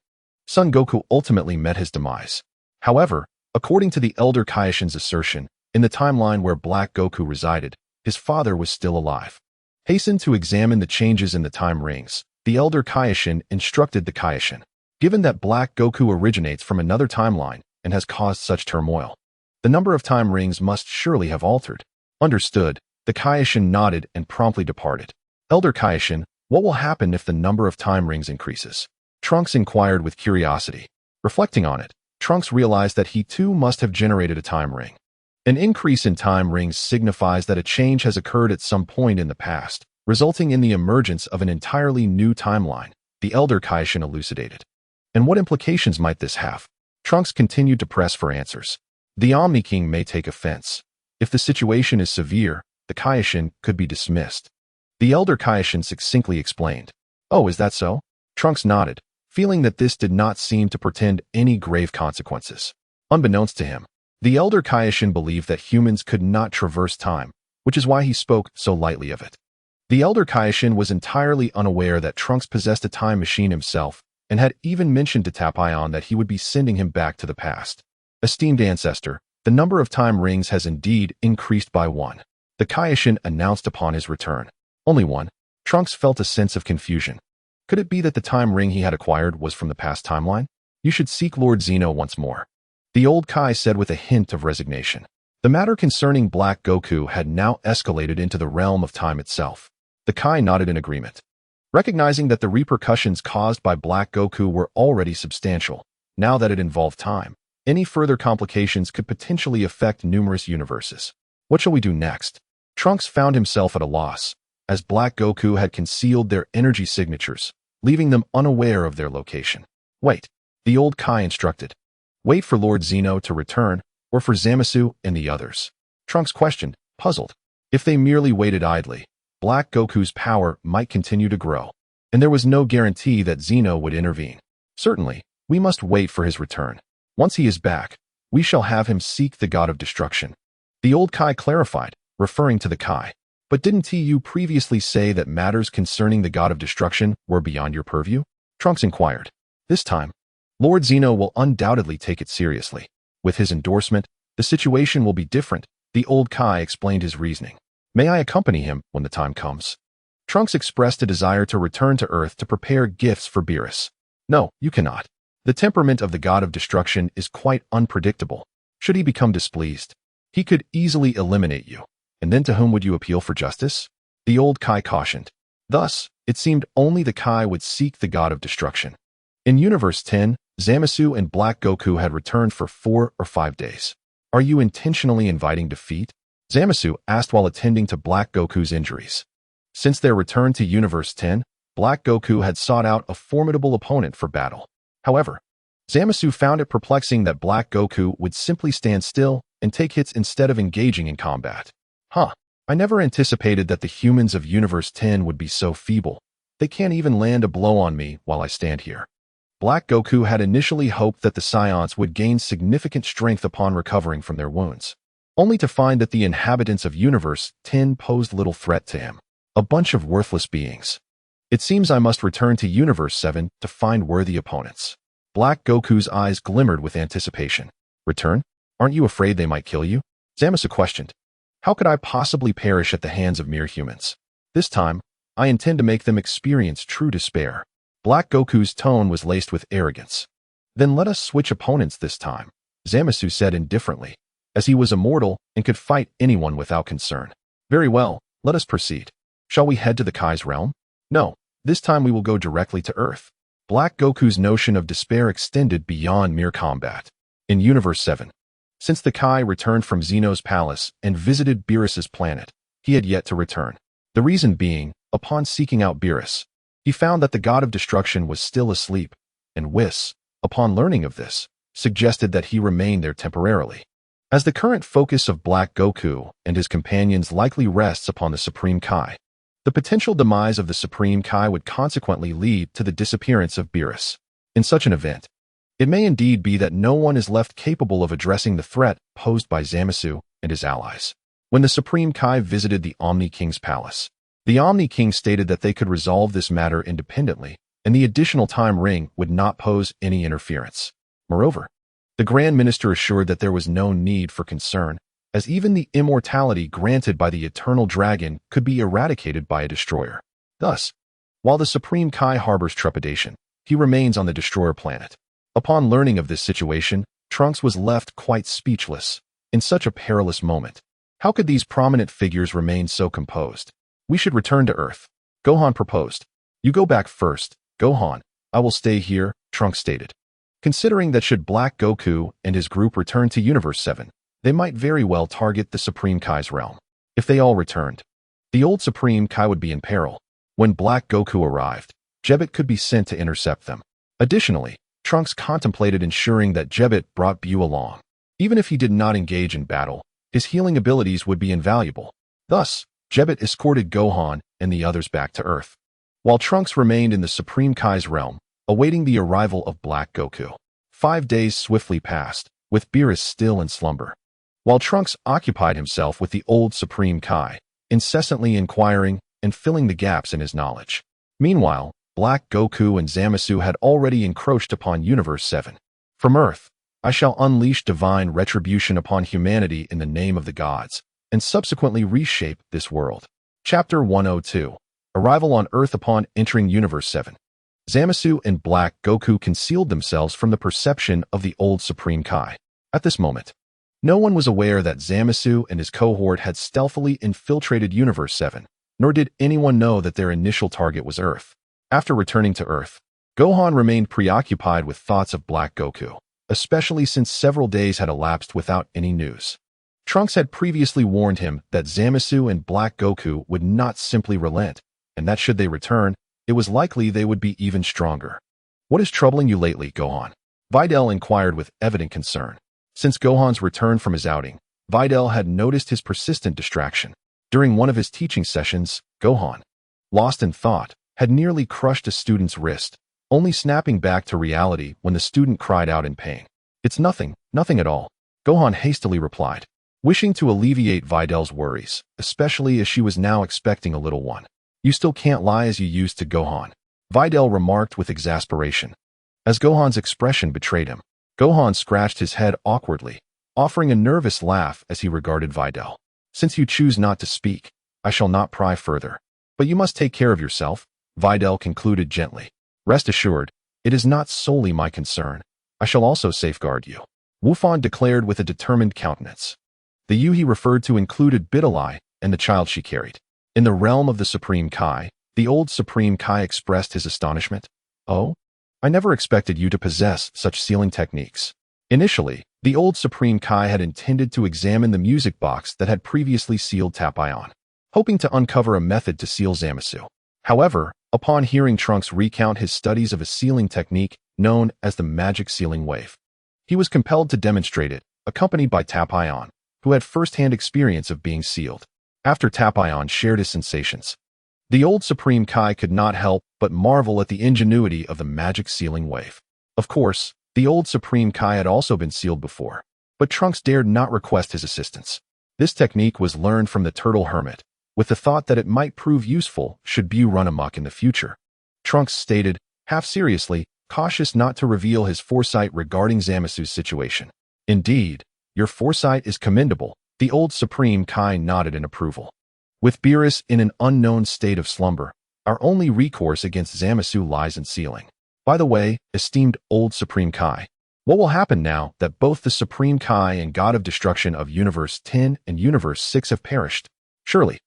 Son Goku ultimately met his demise. However, according to the elder Kaioshin's assertion, in the timeline where Black Goku resided, his father was still alive. Hastened to examine the changes in the time rings, the elder Kaioshin instructed the Kaioshin. Given that Black Goku originates from another timeline and has caused such turmoil, the number of time rings must surely have altered. Understood, the Kaioshin nodded and promptly departed. Elder Kaioshin, what will happen if the number of time rings increases? Trunks inquired with curiosity. Reflecting on it, Trunks realized that he too must have generated a time ring. An increase in time rings signifies that a change has occurred at some point in the past, resulting in the emergence of an entirely new timeline, the elder Kaioshin elucidated. And what implications might this have? Trunks continued to press for answers. The Omni King may take offense. If the situation is severe, the Kaioshin could be dismissed. The elder Kaioshin succinctly explained. Oh, is that so? Trunks nodded, feeling that this did not seem to portend any grave consequences. Unbeknownst to him, the elder Kaioshin believed that humans could not traverse time, which is why he spoke so lightly of it. The elder Kaioshin was entirely unaware that Trunks possessed a time machine himself and had even mentioned to Tapion that he would be sending him back to the past. Esteemed ancestor, the number of time rings has indeed increased by 1. The Kaioshin announced upon his return. Only 1. Trunks felt a sense of confusion. Could it be that the time ring he had acquired was from the past timeline? You should seek Lord Zeno once more. The old Kai said with a hint of resignation. The matter concerning Black Goku had now escalated into the realm of time itself. The Kai nodded in agreement. Recognizing that the repercussions caused by Black Goku were already substantial, now that it involved time, any further complications could potentially affect numerous universes. What shall we do next? Trunks found himself at a loss, as Black Goku had concealed their energy signatures, leaving them unaware of their location. Wait, the old Kai instructed. Wait for Lord Zeno to return, or for Zamasu and the others. Trunks questioned, puzzled. If they merely waited idly, Black Goku's power might continue to grow, and there was no guarantee that Zeno would intervene. Certainly, we must wait for his return. Once he is back, we shall have him seek the god of destruction. The old Kai clarified, referring to the Kai. But didn't you previously say that matters concerning the god of destruction were beyond your purview? Trunks inquired. This time, Lord Zeno will undoubtedly take it seriously. With his endorsement, the situation will be different, the old Kai explained his reasoning. May I accompany him when the time comes? Trunks expressed a desire to return to Earth to prepare gifts for Beerus. No, you cannot. The temperament of the god of destruction is quite unpredictable. Should he become displeased, he could easily eliminate you. And then to whom would you appeal for justice? The old Kai cautioned. Thus, it seemed only the Kai would seek the god of destruction. In Universe 10, Zamasu and Black Goku had returned for 4 or 5 days. Are you intentionally inviting defeat? Zamasu asked while attending to Black Goku's injuries. Since their return to Universe 10, Black Goku had sought out a formidable opponent for battle. However, Zamasu found it perplexing that Black Goku would simply stand still and take hits instead of engaging in combat. I never anticipated that the humans of Universe 10 would be so feeble. They can't even land a blow on me while I stand here. Black Goku had initially hoped that the Saiyans would gain significant strength upon recovering from their wounds, only to find that the inhabitants of Universe 10 posed little threat to him. A bunch of worthless beings. It seems I must return to Universe 7 to find worthy opponents. Black Goku's eyes glimmered with anticipation. Return? Aren't you afraid they might kill you? Zamasu questioned. How could I possibly perish at the hands of mere humans? This time, I intend to make them experience true despair. Black Goku's tone was laced with arrogance. Then let us switch opponents this time, Zamasu said indifferently, as he was immortal and could fight anyone without concern. Very well, let us proceed. Shall we head to the Kai's realm? No, this time we will go directly to Earth. Black Goku's notion of despair extended beyond mere combat. In Universe 7, since the Kai returned from Zeno's palace and visited Beerus's planet, he had yet to return. The reason being, upon seeking out Beerus, he found that the god of destruction was still asleep, and Whis, upon learning of this, suggested that he remain there temporarily. As the current focus of Black Goku and his companions likely rests upon the Supreme Kai, the potential demise of the Supreme Kai would consequently lead to the disappearance of Beerus. In such an event, it may indeed be that no one is left capable of addressing the threat posed by Zamasu and his allies. When the Supreme Kai visited the Omni King's palace, the Omni King stated that they could resolve this matter independently, and the additional time ring would not pose any interference. Moreover, the Grand Minister assured that there was no need for concern, as even the immortality granted by the Eternal Dragon could be eradicated by a destroyer. Thus, while the Supreme Kai harbors trepidation, he remains on the destroyer planet. Upon learning of this situation, Trunks was left quite speechless. In such a perilous moment, how could these prominent figures remain so composed? We should return to Earth, Gohan proposed. You go back first, Gohan. I will stay here, Trunks stated. Considering that should Black Goku and his group return to Universe 7, they might very well target the Supreme Kai's realm. If they all returned, the old Supreme Kai would be in peril. When Black Goku arrived, Jebbit could be sent to intercept them. Additionally, Trunks contemplated ensuring that Jebbit brought Bu along. Even if he did not engage in battle, his healing abilities would be invaluable. Thus, Jebbit escorted Gohan and the others back to Earth, while Trunks remained in the Supreme Kai's realm, awaiting the arrival of Black Goku. 5 days swiftly passed, with Beerus still in slumber. while Trunks occupied himself with the old Supreme Kai, incessantly inquiring and filling the gaps in his knowledge. Meanwhile, Black Goku and Zamasu had already encroached upon Universe 7. From Earth, I shall unleash divine retribution upon humanity in the name of the gods, and subsequently reshape this world. Chapter 102. Arrival on Earth upon entering Universe 7. Zamasu and Black Goku concealed themselves from the perception of the old Supreme Kai. At this moment, no one was aware that Zamasu and his cohort had stealthily infiltrated Universe 7, nor did anyone know that their initial target was Earth. After returning to Earth, Gohan remained preoccupied with thoughts of Black Goku, especially since several days had elapsed without any news. Trunks had previously warned him that Zamasu and Black Goku would not simply relent, and that should they return, it was likely they would be even stronger. "What is troubling you lately, Gohan?" Videl inquired with evident concern. Since Gohan's return from his outing, Videl had noticed his persistent distraction. During one of his teaching sessions, Gohan, lost in thought, had nearly crushed a student's wrist, only snapping back to reality when the student cried out in pain. "It's nothing, nothing at all," Gohan hastily replied, wishing to alleviate Videl's worries, especially as she was now expecting a little one. "You still can't lie as you used to, Gohan," Videl remarked with exasperation. As Gohan's expression betrayed him, Gohan scratched his head awkwardly, offering a nervous laugh as he regarded Videl. "Since you choose not to speak, I shall not pry further. But you must take care of yourself," Videl concluded gently. "Rest assured, it is not solely my concern. I shall also safeguard you," Wufan declared with a determined countenance. The you he referred to included Bidalai and the child she carried. In the realm of the Supreme Kai, the old Supreme Kai expressed his astonishment. "Oh? I never expected you to possess such sealing techniques." Initially, the old Supreme Kai had intended to examine the music box that had previously sealed Tapion, hoping to uncover a method to seal Zamasu. However, upon hearing Trunks recount his studies of a sealing technique known as the magic sealing wave, he was compelled to demonstrate it, accompanied by Tapion, who had first-hand experience of being sealed. After Tapion shared his sensations, the old Supreme Kai could not help but marvel at the ingenuity of the magic sealing wave. Of course, the old Supreme Kai had also been sealed before, but Trunks dared not request his assistance. This technique was learned from the Turtle Hermit, with the thought that it might prove useful should Bu run amok in the future. Trunks stated, half seriously, cautious not to reveal his foresight regarding Zamasu's situation. "Indeed, your foresight is commendable," the old Supreme Kai nodded in approval. "With Beerus in an unknown state of slumber, our only recourse against Zamasu lies in sealing. By the way, esteemed old Supreme Kai, what will happen now that both the Supreme Kai and God of Destruction of Universe 10 and Universe 6 have perished? Surely,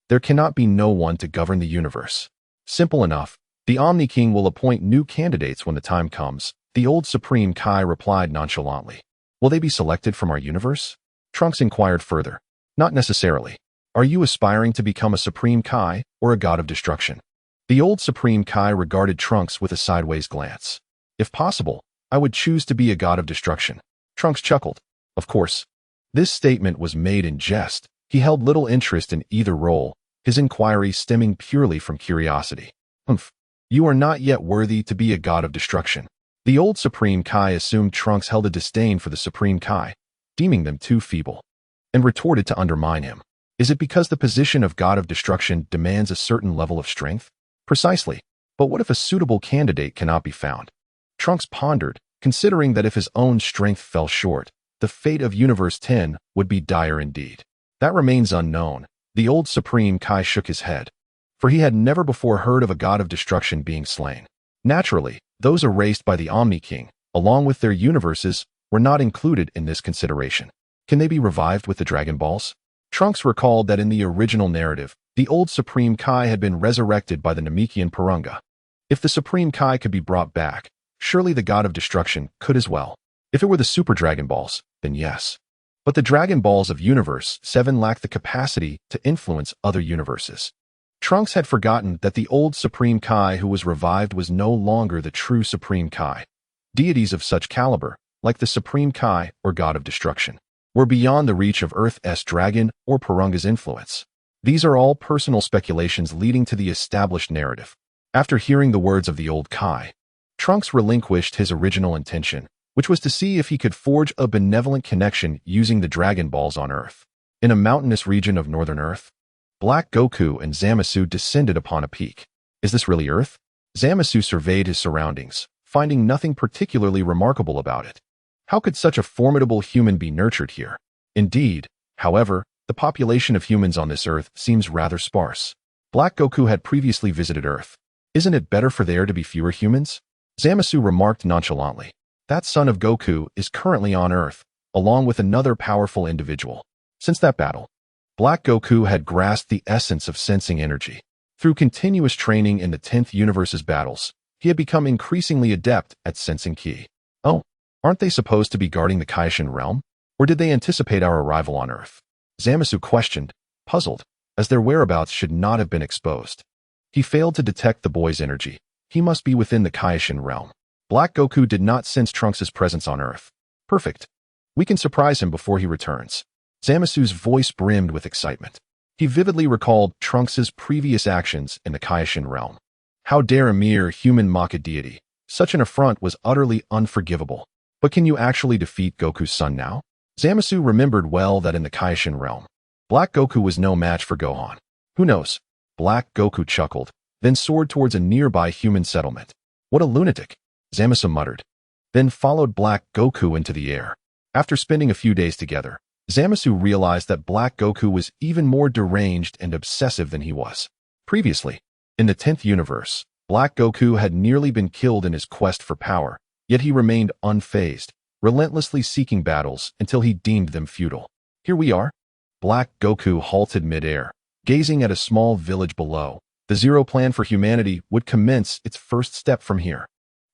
there cannot be no one to govern the universe. Simple enough, the Omni King will appoint new candidates when the time comes," the old Supreme Kai replied nonchalantly. "Will they be selected from our universe?" Trunks inquired further. "Not necessarily. Are you aspiring to become a Supreme Kai or a God of Destruction?" The old Supreme Kai regarded Trunks with a sideways glance. "If possible, I would choose to be a God of Destruction." Trunks chuckled. Of course, this statement was made in jest. He held little interest in either role, his inquiry stemming purely from curiosity. "Humph. You are not yet worthy to be a God of Destruction." The old Supreme Kai assumed Trunks held a disdain for the Supreme Kai, deeming them too feeble, and retorted to undermine him. "Is it because the position of God of Destruction demands a certain level of strength?" "Precisely. But what if a suitable candidate cannot be found?" Trunks pondered, considering that if his own strength fell short, the fate of Universe 10 would be dire indeed. "That remains unknown," the old Supreme Kai shook his head, for he had never before heard of a God of Destruction being slain. Naturally, those erased by the Omni King, along with their universes, were not included in this consideration. Can they be revived with the Dragon Balls? Trunks recalled that in the original narrative, the old Supreme Kai had been resurrected by the Namekian Purunga. If the Supreme Kai could be brought back, surely the God of Destruction could as well. If it were the Super Dragon Balls, then yes. But the Dragon Balls of Universe 7 lacked the capacity to influence other universes. Trunks had forgotten that the old Supreme Kai who was revived was no longer the true Supreme Kai. Deities of such caliber, like the Supreme Kai or God of Destruction, were beyond the reach of Earth's dragon or Purunga's influence. These are all personal speculations leading to the established narrative. After hearing the words of the old Kai, Trunks relinquished his original intention, which was to see if he could forge a benevolent connection using the Dragon Balls on Earth. In a mountainous region of northern Earth, Black Goku and Zamasu descended upon a peak. Is this really Earth? Zamasu surveyed his surroundings, finding nothing particularly remarkable about it. How could such a formidable human be nurtured here? Indeed, however, the population of humans on this Earth seems rather sparse. Black Goku had previously visited Earth. Isn't it better for there to be fewer humans? Zamasu remarked nonchalantly. That son of Goku is currently on Earth, along with another powerful individual. Since that battle, Black Goku had grasped the essence of sensing energy. Through continuous training in the 10th universe's battles, he had become increasingly adept at sensing ki. Oh, aren't they supposed to be guarding the Kaishin realm? Or did they anticipate our arrival on Earth? Zamasu questioned, puzzled, as their whereabouts should not have been exposed. He failed to detect the boy's energy. He must be within the Kaishin realm. Black Goku did not sense Trunks' presence on Earth. Perfect. We can surprise him before he returns. Zamasu's voice brimmed with excitement. He vividly recalled Trunks' previous actions in the Kaishin realm. How dare a mere human mock a deity? Such an affront was utterly unforgivable. But can you actually defeat Goku's son now? Zamasu remembered well that in the Kaishin realm, Black Goku was no match for Gohan. Who knows? Black Goku chuckled, then soared towards a nearby human settlement. What a lunatic, Zamasu muttered, then followed Black Goku into the air. After spending a few days together, Zamasu realized that Black Goku was even more deranged and obsessive than he was. Previously, in the 10th universe, Black Goku had nearly been killed in his quest for power, yet he remained unfazed, relentlessly seeking battles until he deemed them futile. Here we are. Black Goku halted mid-air, gazing at a small village below. The Zero Plan for Humanity would commence its first step from here.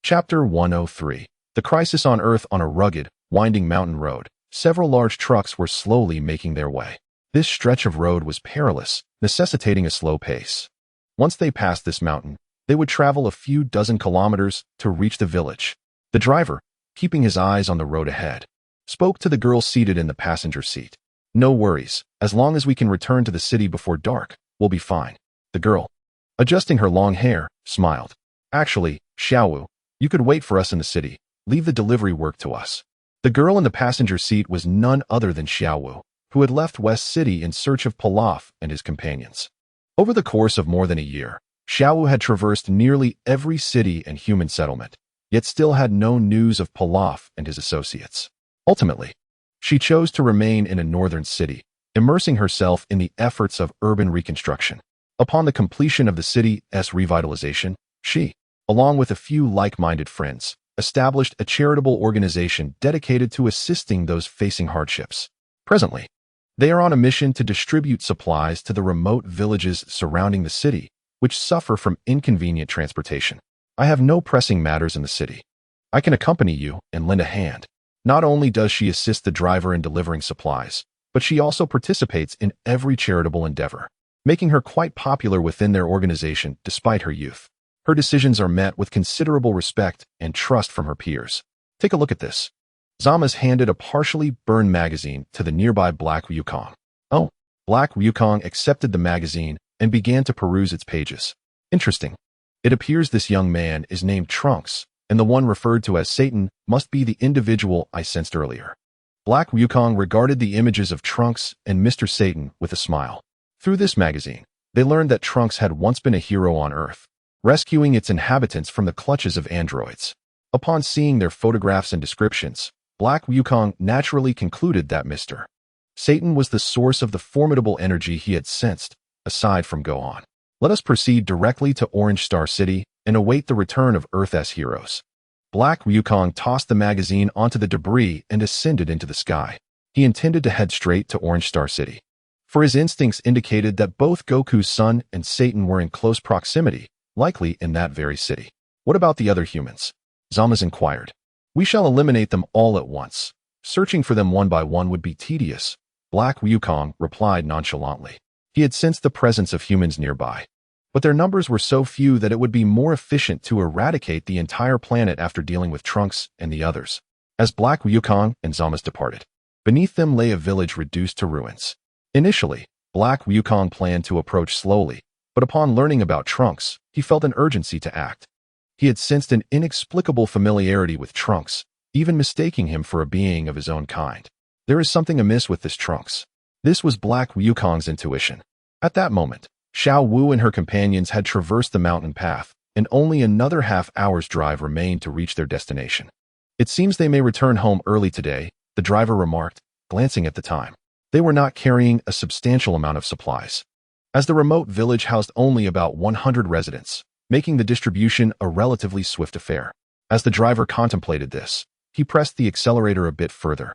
Chapter 103. The Crisis on Earth. On a rugged, winding mountain road, several large trucks were slowly making their way. This stretch of road was perilous, necessitating a slow pace. Once they passed this mountain, they would travel a few dozen kilometers to reach the village. The driver, keeping his eyes on the road ahead, spoke to the girl seated in the passenger seat. No worries, as long as we can return to the city before dark, we'll be fine. The girl, adjusting her long hair, smiled. Actually, Xiaowu, you could wait for us in the city. Leave the delivery work to us. The girl in the passenger seat was none other than Xiaowu, who had left West City in search of Pilaf and his companions. Over the course of more than a year, Xiaowu had traversed nearly every city and human settlement, yet still had no news of Pilaf and his associates. Ultimately, she chose to remain in a northern city, immersing herself in the efforts of urban reconstruction. Upon the completion of the city's revitalization, she, along with a few like-minded friends, established a charitable organization dedicated to assisting those facing hardships. Presently, they are on a mission to distribute supplies to the remote villages surrounding the city, which suffer from inconvenient transportation. I have no pressing matters in the city. I can accompany you and lend a hand. Not only does she assist the driver in delivering supplies, but she also participates in every charitable endeavor, making her quite popular within their organization despite her youth. Her decisions are met with considerable respect and trust from her peers. Take a look at this. Zama's handed a partially burned magazine to the nearby Black Wukong. Oh, Black Wukong accepted the magazine and began to peruse its pages. Interesting. It appears this young man is named Trunks, and the one referred to as Satan must be the individual I sensed earlier. Black Wukong regarded the images of Trunks and Mr. Satan with a smile. Through this magazine, they learned that Trunks had once been a hero on Earth, rescuing its inhabitants from the clutches of androids. Upon seeing their photographs and descriptions, Black Wukong naturally concluded that Mr. Satan was the source of the formidable energy he had sensed, aside from Gohan. Let us proceed directly to Orange Star City and await the return of Earth's heroes. Black Wukong tossed the magazine onto the debris and ascended into the sky. He intended to head straight to Orange Star City, for his instincts indicated that both Goku's son and Satan were in close proximity, likely in that very city. What about the other humans? Zama's inquired. We shall eliminate them all at once. Searching for them one by one would be tedious, Black Wukong replied nonchalantly. He had sensed the presence of humans nearby, but their numbers were so few that it would be more efficient to eradicate the entire planet after dealing with Trunks and the others. As Black Wukong and Zama's departed, beneath them lay a village reduced to ruins. Initially, Black Wukong planned to approach slowly, but upon learning about Trunks, he felt an urgency to act. He had sensed an inexplicable familiarity with Trunks, even mistaking him for a being of his own kind. There is something amiss with this Trunks. This was Black Wukong's intuition. At that moment, Xiao Wu and her companions had traversed the mountain path, and only another half-hour's drive remained to reach their destination. It seems they may return home early today, the driver remarked, glancing at the time. They were not carrying a substantial amount of supplies, as the remote village housed only about 100 residents, making the distribution a relatively swift affair. As the driver contemplated this, he pressed the accelerator a bit further,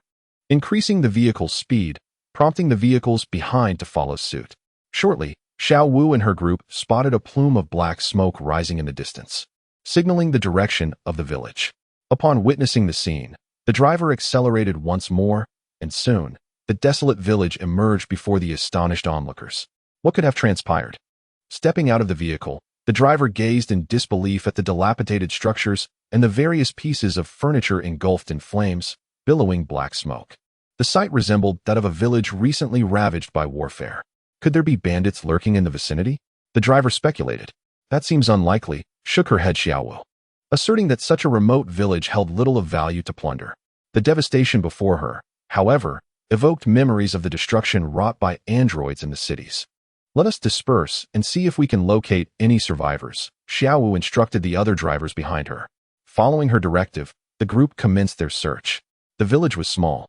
increasing the vehicle's speed, prompting the vehicles behind to follow suit. Shortly, Xiao Wu and her group spotted a plume of black smoke rising in the distance, signaling the direction of the village. Upon witnessing the scene, the driver accelerated once more, and soon, the desolate village emerged before the astonished onlookers. What could have transpired? Stepping out of the vehicle, the driver gazed in disbelief at the dilapidated structures and the various pieces of furniture engulfed in flames, billowing black smoke. The sight resembled that of a village recently ravaged by warfare. Could there be bandits lurking in the vicinity? The driver speculated. That seems unlikely, shook her head Xiao Wu, asserting that such a remote village held little of value to plunder. The devastation before her, however, evoked memories of the destruction wrought by androids in the cities. Let us disperse and see if we can locate any survivors, Xiao Wu instructed the other drivers behind her. Following her directive, the group commenced their search. The village was small,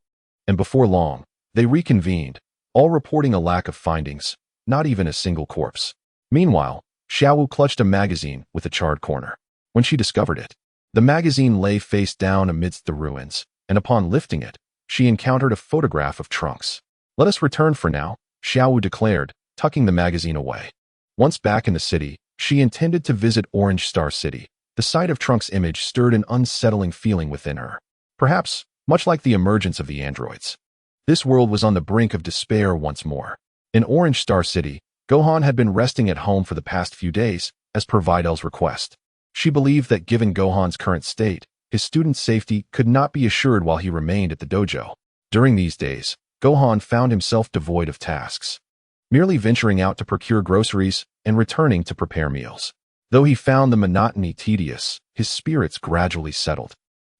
and before long, they reconvened, all reporting a lack of findings, not even a single corpse. Meanwhile, Xiao Wu clutched a magazine with a charred corner. When she discovered it, the magazine lay face down amidst the ruins, and upon lifting it, she encountered a photograph of Trunks. Let us return for now, Xiao Wu declared, tucking the magazine away. Once back in the city, she intended to visit Orange Star City. The sight of Trunks' image stirred an unsettling feeling within her. Perhaps, much like the emergence of the androids, this world was on the brink of despair once more. In Orange Star City, Gohan had been resting at home for the past few days, as per Vidal's request. She believed that given Gohan's current state, his student's safety could not be assured while he remained at the dojo. During these days, Gohan found himself devoid of tasks, merely venturing out to procure groceries and returning to prepare meals. Though he found the monotony tedious, his spirits gradually settled,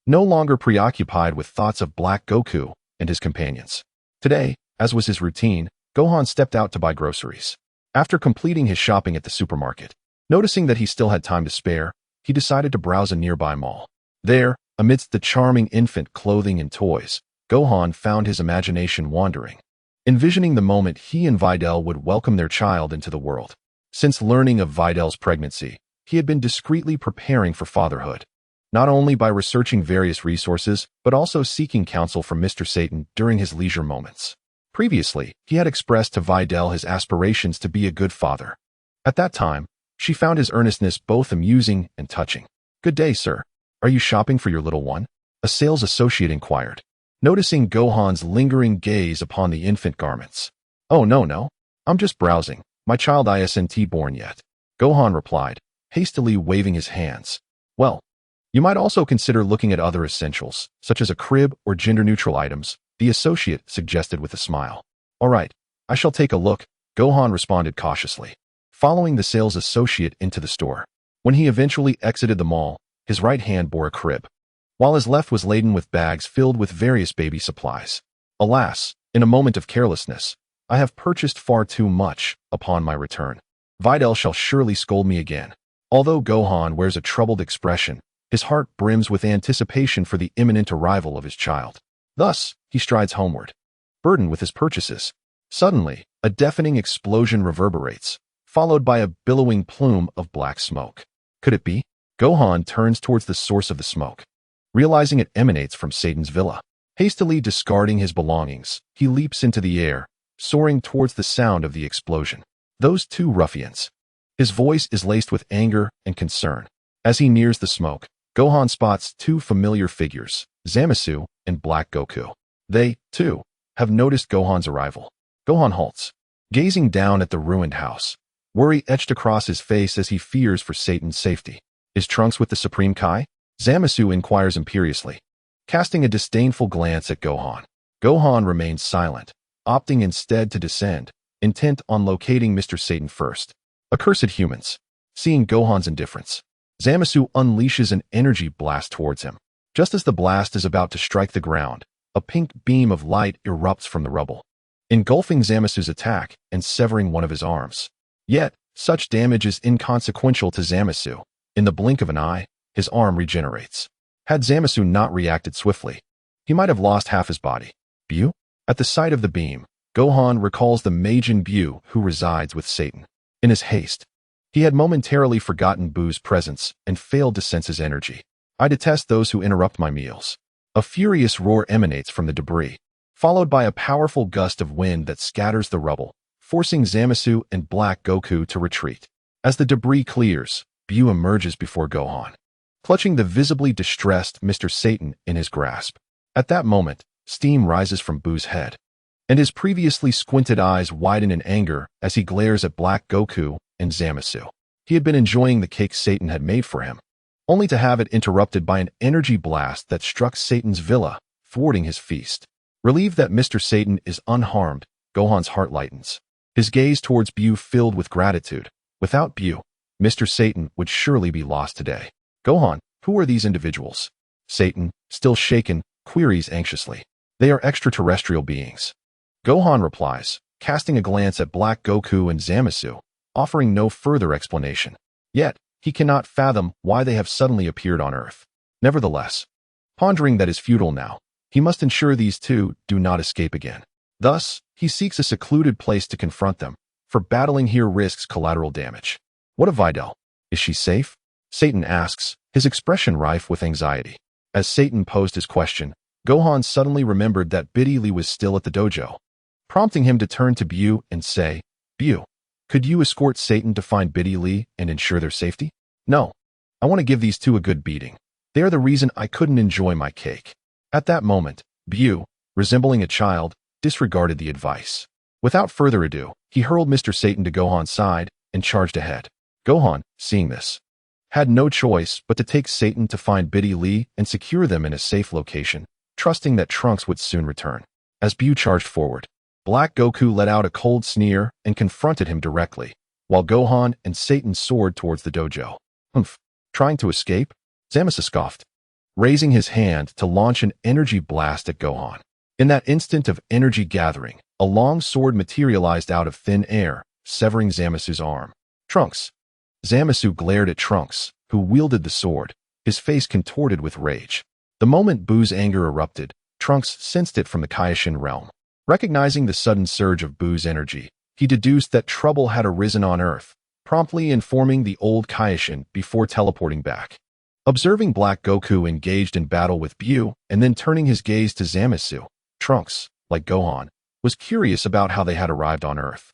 no longer preoccupied with thoughts of Black Goku and his companions. Today, as was his routine, Gohan stepped out to buy groceries. After completing his shopping at the supermarket, noticing that he still had time to spare, he decided to browse a nearby mall. There, amidst the charming infant clothing and toys, Gohan found his imagination wandering, envisioning the moment he and Videl would welcome their child into the world. Since learning of Videl's pregnancy, he had been discreetly preparing for fatherhood, not only by researching various resources, but also seeking counsel from Mr. Satan during his leisure moments. Previously, he had expressed to Videl his aspirations to be a good father. At that time, she found his earnestness both amusing and touching. "Good day, sir. Are you shopping for your little one?" a sales associate inquired, noticing Gohan's lingering gaze upon the infant garments. "Oh, no. I'm just browsing. My child isn't born yet," Gohan replied, hastily waving his hands. "Well, you might also consider looking at other essentials, such as a crib or gender-neutral items," the associate suggested with a smile. "All right, I shall take a look," Gohan responded cautiously, following the sales associate into the store. When he eventually exited the mall, his right hand bore a crib, while his left was laden with bags filled with various baby supplies. "Alas, in a moment of carelessness, I have purchased far too much. Upon my return, Videl shall surely scold me again." Although Gohan wears a troubled expression, his heart brims with anticipation for the imminent arrival of his child. Thus, he strides homeward, burdened with his purchases. Suddenly, a deafening explosion reverberates, followed by a billowing plume of black smoke. Could it be? Gohan turns towards the source of the smoke, realizing it emanates from Satan's villa. Hastily discarding his belongings, he leaps into the air, soaring towards the sound of the explosion. Those two ruffians. His voice is laced with anger and concern. As he nears the smoke, Gohan spots two familiar figures, Zamasu and Black Goku. They, too, have noticed Gohan's arrival. Gohan halts, gazing down at the ruined house, worry etched across his face as he fears for Satan's safety. "Is Trunks with the Supreme Kai?" Zamasu inquires imperiously, casting a disdainful glance at Gohan. Gohan remains silent, opting instead to descend, intent on locating Mr. Satan first. Accursed humans. Seeing Gohan's indifference, Zamasu unleashes an energy blast towards him. Just as the blast is about to strike the ground, a pink beam of light erupts from the rubble, engulfing Zamasu's attack and severing one of his arms. Yet, such damage is inconsequential to Zamasu. In the blink of an eye, his arm regenerates. Had Zamasu not reacted swiftly, he might have lost half his body. Bu? At the sight of the beam, Gohan recalls the Majin Bu who resides with Satan. In his haste, he had momentarily forgotten Bu's presence and failed to sense his energy. I detest those who interrupt my meals. A furious roar emanates from the debris, followed by a powerful gust of wind that scatters the rubble, forcing Zamasu and Black Goku to retreat. As the debris clears, Bu emerges before Gohan, clutching the visibly distressed Mr. Satan in his grasp. At that moment, steam rises from Bu's head, and his previously squinted eyes widen in anger as he glares at Black Goku and Zamasu. He had been enjoying the cake Satan had made for him, only to have it interrupted by an energy blast that struck Satan's villa, thwarting his feast. Relieved that Mr. Satan is unharmed, Gohan's heart lightens, his gaze towards Bu filled with gratitude. Without Bu, Mr. Satan would surely be lost today. Gohan, who are these individuals? Satan, still shaken, queries anxiously. They are extraterrestrial beings. Gohan replies, casting a glance at Black Goku and Zamasu, offering no further explanation. Yet, he cannot fathom why they have suddenly appeared on Earth. Nevertheless, pondering that is futile now, he must ensure these two do not escape again. Thus, he seeks a secluded place to confront them, for battling here risks collateral damage. What of Videl? Is she safe? Satan asks, his expression rife with anxiety. As Satan posed his question, Gohan suddenly remembered that Biddy Lee was still at the dojo, prompting him to turn to Bu and say, Bu, could you escort Satan to find Biddy Lee and ensure their safety? No. I want to give these two a good beating. They are the reason I couldn't enjoy my cake. At that moment, Bu, resembling a child, disregarded the advice. Without further ado, he hurled Mr. Satan to Gohan's side and charged ahead. Gohan, seeing this, had no choice but to take Satan to find Biddy Lee and secure them in a safe location, trusting that Trunks would soon return. As Bu charged forward, Black Goku let out a cold sneer and confronted him directly, while Gohan and Satan soared towards the dojo. Humph. Trying to escape? Zamasu scoffed, raising his hand to launch an energy blast at Gohan. In that instant of energy gathering, a long sword materialized out of thin air, severing Zamasu's arm. Trunks. Zamasu glared at Trunks, who wielded the sword, his face contorted with rage. The moment Bu's anger erupted, Trunks sensed it from the Kaioshin realm. Recognizing the sudden surge of Bu's energy, he deduced that trouble had arisen on Earth, promptly informing the old Kaioshin before teleporting back. Observing Black Goku engaged in battle with Bu and then turning his gaze to Zamasu, Trunks, like Gohan, was curious about how they had arrived on Earth.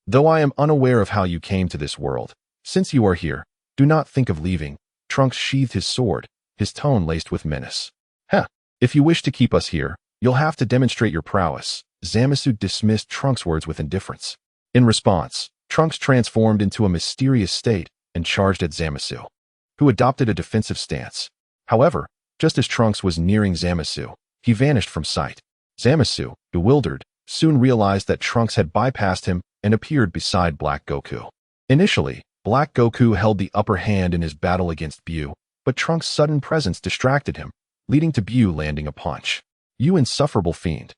Though I am unaware of how you came to this world, since you are here, do not think of leaving. Trunks sheathed his sword, his tone laced with menace. If you wish to keep us here, you'll have to demonstrate your prowess. Zamasu dismissed Trunks' words with indifference. In response, Trunks transformed into a mysterious state and charged at Zamasu, who adopted a defensive stance. However, just as Trunks was nearing Zamasu, he vanished from sight. Zamasu, bewildered, soon realized that Trunks had bypassed him and appeared beside Black Goku. Initially, Black Goku held the upper hand in his battle against Bu, but Trunks' sudden presence distracted him, leading to Bu landing a punch. You insufferable fiend.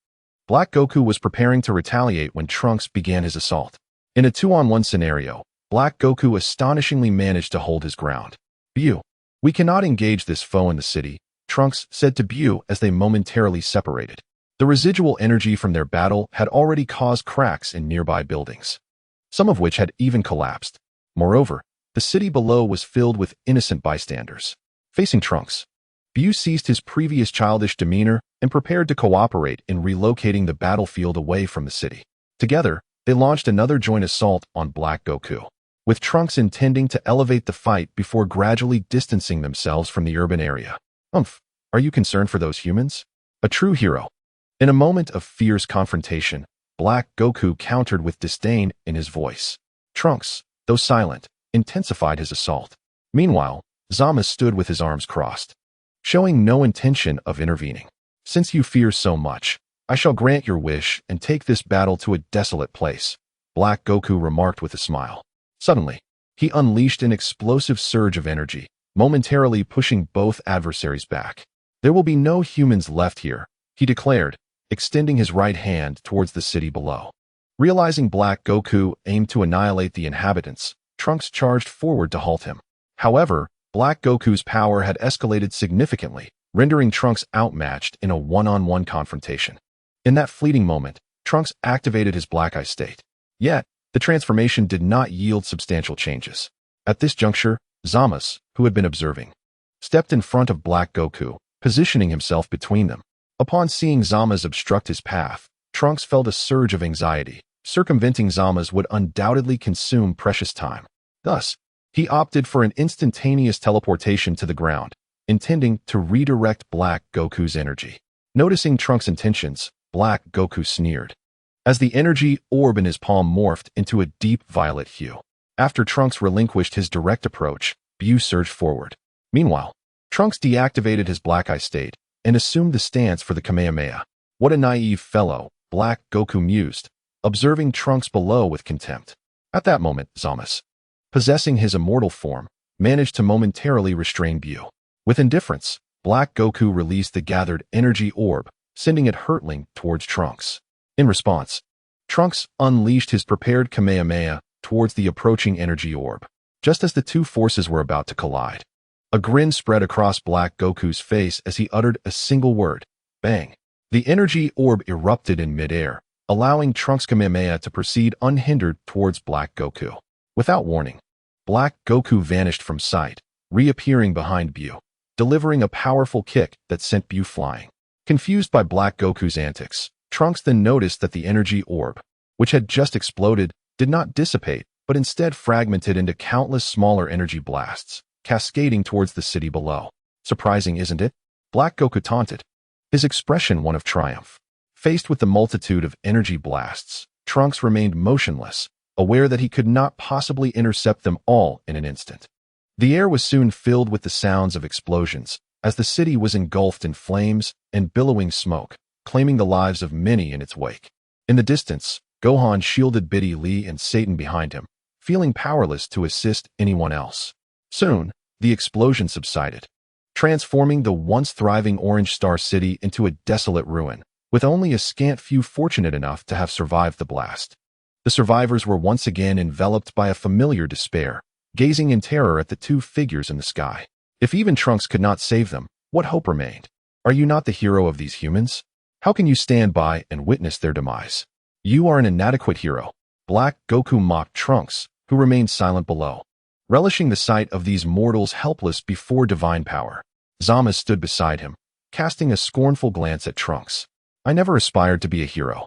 Black Goku was preparing to retaliate when Trunks began his assault. In a 2-on-1 scenario, Black Goku astonishingly managed to hold his ground. Bu, we cannot engage this foe in the city, Trunks said to Bu as they momentarily separated. The residual energy from their battle had already caused cracks in nearby buildings, some of which had even collapsed. Moreover, the city below was filled with innocent bystanders. Facing Trunks, Bu ceased his previous childish demeanor and prepared to cooperate in relocating the battlefield away from the city. Together, they launched another joint assault on Black Goku, with Trunks intending to elevate the fight before gradually distancing themselves from the urban area. Are you concerned for those humans? A true hero. In a moment of fierce confrontation, Black Goku countered with disdain in his voice. Trunks, though silent, intensified his assault. Meanwhile, Zama stood with his arms crossed, showing no intention of intervening. Since you fear so much, I shall grant your wish and take this battle to a desolate place, Black Goku remarked with a smile. Suddenly, he unleashed an explosive surge of energy, momentarily pushing both adversaries back. There will be no humans left here, he declared, extending his right hand towards the city below. Realizing Black Goku aimed to annihilate the inhabitants, Trunks charged forward to halt him. However, Black Goku's power had escalated significantly, rendering Trunks outmatched in a one-on-one confrontation. In that fleeting moment, Trunks activated his Black Eye state. Yet, the transformation did not yield substantial changes. At this juncture, Zamasu, who had been observing, stepped in front of Black Goku, positioning himself between them. Upon seeing Zamasu obstruct his path, Trunks felt a surge of anxiety. Circumventing Zamasu would undoubtedly consume precious time. Thus, he opted for an instantaneous teleportation to the ground, intending to redirect Black Goku's energy. Noticing Trunks' intentions, Black Goku sneered, as the energy orb in his palm morphed into a deep violet hue. After Trunks relinquished his direct approach, Bu surged forward. Meanwhile, Trunks deactivated his Black Eye state and assumed the stance for the Kamehameha. What a naive fellow, Black Goku mused, observing Trunks below with contempt. At that moment, Zamasu, possessing his immortal form, managed to momentarily restrain Bu. With indifference, Black Goku released the gathered energy orb, sending it hurtling towards Trunks. In response, Trunks unleashed his prepared Kamehameha towards the approaching energy orb. Just as the two forces were about to collide, a grin spread across Black Goku's face as he uttered a single word, bang. The energy orb erupted in midair, allowing Trunks' Kamehameha to proceed unhindered towards Black Goku. Without warning, Black Goku vanished from sight, reappearing behind Bu, delivering a powerful kick that sent Bu flying. Confused by Black Goku's antics, Trunks then noticed that the energy orb, which had just exploded, did not dissipate, but instead fragmented into countless smaller energy blasts, cascading towards the city below. Surprising, isn't it? Black Goku taunted, his expression one of triumph. Faced with the multitude of energy blasts, Trunks remained motionless, aware that he could not possibly intercept them all in an instant. The air was soon filled with the sounds of explosions, as the city was engulfed in flames and billowing smoke, claiming the lives of many in its wake. In the distance, Gohan shielded Biddy Lee and Satan behind him, feeling powerless to assist anyone else. Soon, the explosion subsided, transforming the once thriving Orange Star City into a desolate ruin, with only a scant few fortunate enough to have survived the blast. The survivors were once again enveloped by a familiar despair, gazing in terror at the two figures in the sky. If even Trunks could not save them, what hope remained? Are you not the hero of these humans? How can you stand by and witness their demise? You are an inadequate hero. Black Goku mocked Trunks, who remained silent below, relishing the sight of these mortals helpless before divine power. Zamasu stood beside him, casting a scornful glance at Trunks. I never aspired to be a hero.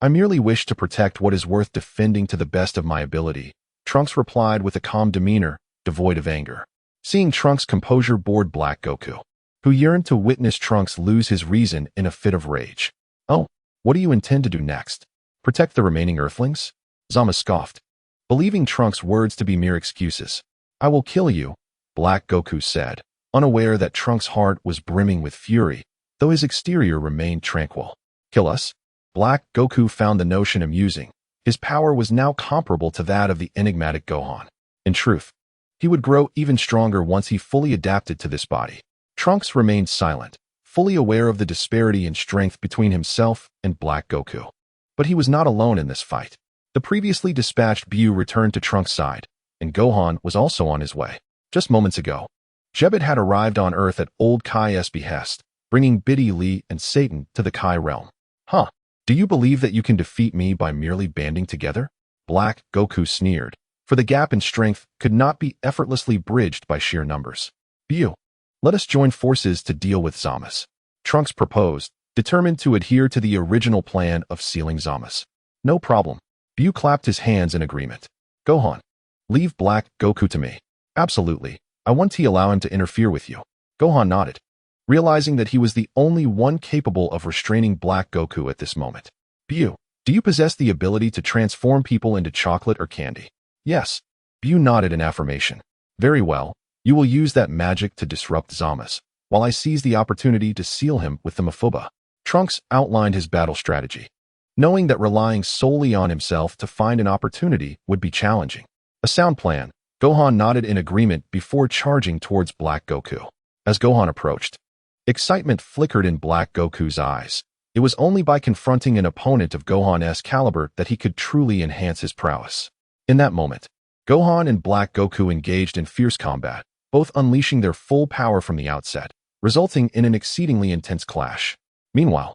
I merely wish to protect what is worth defending to the best of my ability, Trunks replied with a calm demeanor, devoid of anger. Seeing Trunks' composure bored Black Goku, who yearned to witness Trunks lose his reason in a fit of rage. Oh, what do you intend to do next? Protect the remaining Earthlings? Zamasu scoffed, believing Trunks' words to be mere excuses. I will kill you, Black Goku said, unaware that Trunks' heart was brimming with fury, though his exterior remained tranquil. Kill us? Black Goku found the notion amusing. His power was now comparable to that of the enigmatic Gohan. In truth, he would grow even stronger once he fully adapted to this body. Trunks remained silent, fully aware of the disparity in strength between himself and Black Goku. But he was not alone in this fight. The previously dispatched Bu returned to Trunks' side, and Gohan was also on his way. Just moments ago, Jebet had arrived on Earth at old Kai's behest, bringing Biddy Lee and Satan to the Kai realm. Huh? Do you believe that you can defeat me by merely banding together? Black Goku sneered, for the gap in strength could not be effortlessly bridged by sheer numbers. Bu, let us join forces to deal with Zamasu, Trunks proposed, determined to adhere to the original plan of sealing Zamasu. No problem. Bu clapped his hands in agreement. Gohan, leave Black Goku to me. Absolutely. I want to allow him to interfere with you. Gohan nodded, realizing that he was the only one capable of restraining Black Goku at this moment. Bu, do you possess the ability to transform people into chocolate or candy? Yes. Bu nodded in affirmation. Very well. You will use that magic to disrupt Zamasu, while I seize the opportunity to seal him with the Mafuba. Trunks outlined his battle strategy, knowing that relying solely on himself to find an opportunity would be challenging. A sound plan. Gohan nodded in agreement before charging towards Black Goku. As Gohan approached, Excitement flickered in Black Goku's eyes. It was only by confronting an opponent of Gohan's caliber that he could truly enhance his prowess. In that moment, Gohan and Black Goku engaged in fierce combat, both unleashing their full power from the outset, resulting in an exceedingly intense clash. Meanwhile,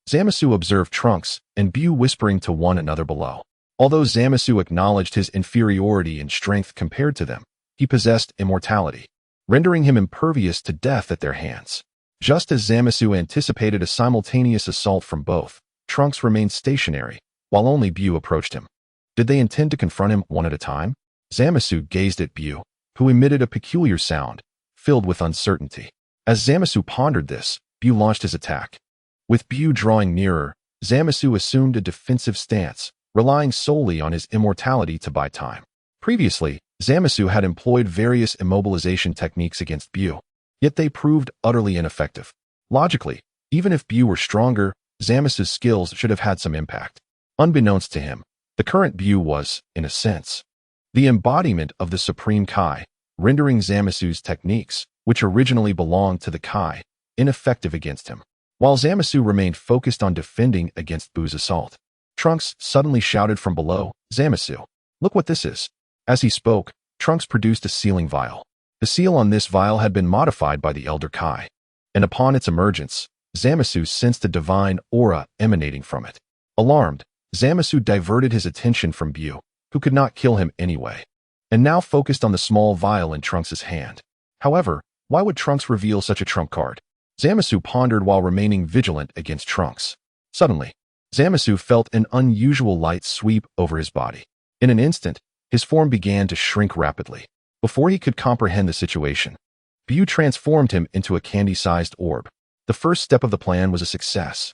Zamasu observed Trunks and Bu whispering to one another below. Although Zamasu acknowledged his inferiority in strength compared to them, he possessed immortality, rendering him impervious to death at their hands. Just as Zamasu anticipated a simultaneous assault from both, Trunks remained stationary, while only Bu approached him. Did they intend to confront him one at a time? Zamasu gazed at Bu, who emitted a peculiar sound, filled with uncertainty. As Zamasu pondered this, Bu launched his attack. With Bu drawing nearer, Zamasu assumed a defensive stance, relying solely on his immortality to buy time. Previously, Zamasu had employed various immobilization techniques against Bu, yet they proved utterly ineffective. Logically, even if Bu were stronger, Zamasu's skills should have had some impact. Unbeknownst to him, the current Bu was, in a sense, the embodiment of the Supreme Kai, rendering Zamasu's techniques, which originally belonged to the Kai, ineffective against him. While Zamasu remained focused on defending against Bu's assault, Trunks suddenly shouted from below, "Zamasu, look what this is." As he spoke, Trunks produced a sealing vial. The seal on this vial had been modified by the Elder Kai, and upon its emergence, Zamasu sensed a divine aura emanating from it. Alarmed, Zamasu diverted his attention from Bu, who could not kill him anyway, and now focused on the small vial in Trunks' hand. However, why would Trunks reveal such a trump card? Zamasu pondered while remaining vigilant against Trunks. Suddenly, Zamasu felt an unusual light sweep over his body. In an instant, his form began to shrink rapidly. Before he could comprehend the situation, Bu transformed him into a candy-sized orb. The first step of the plan was a success.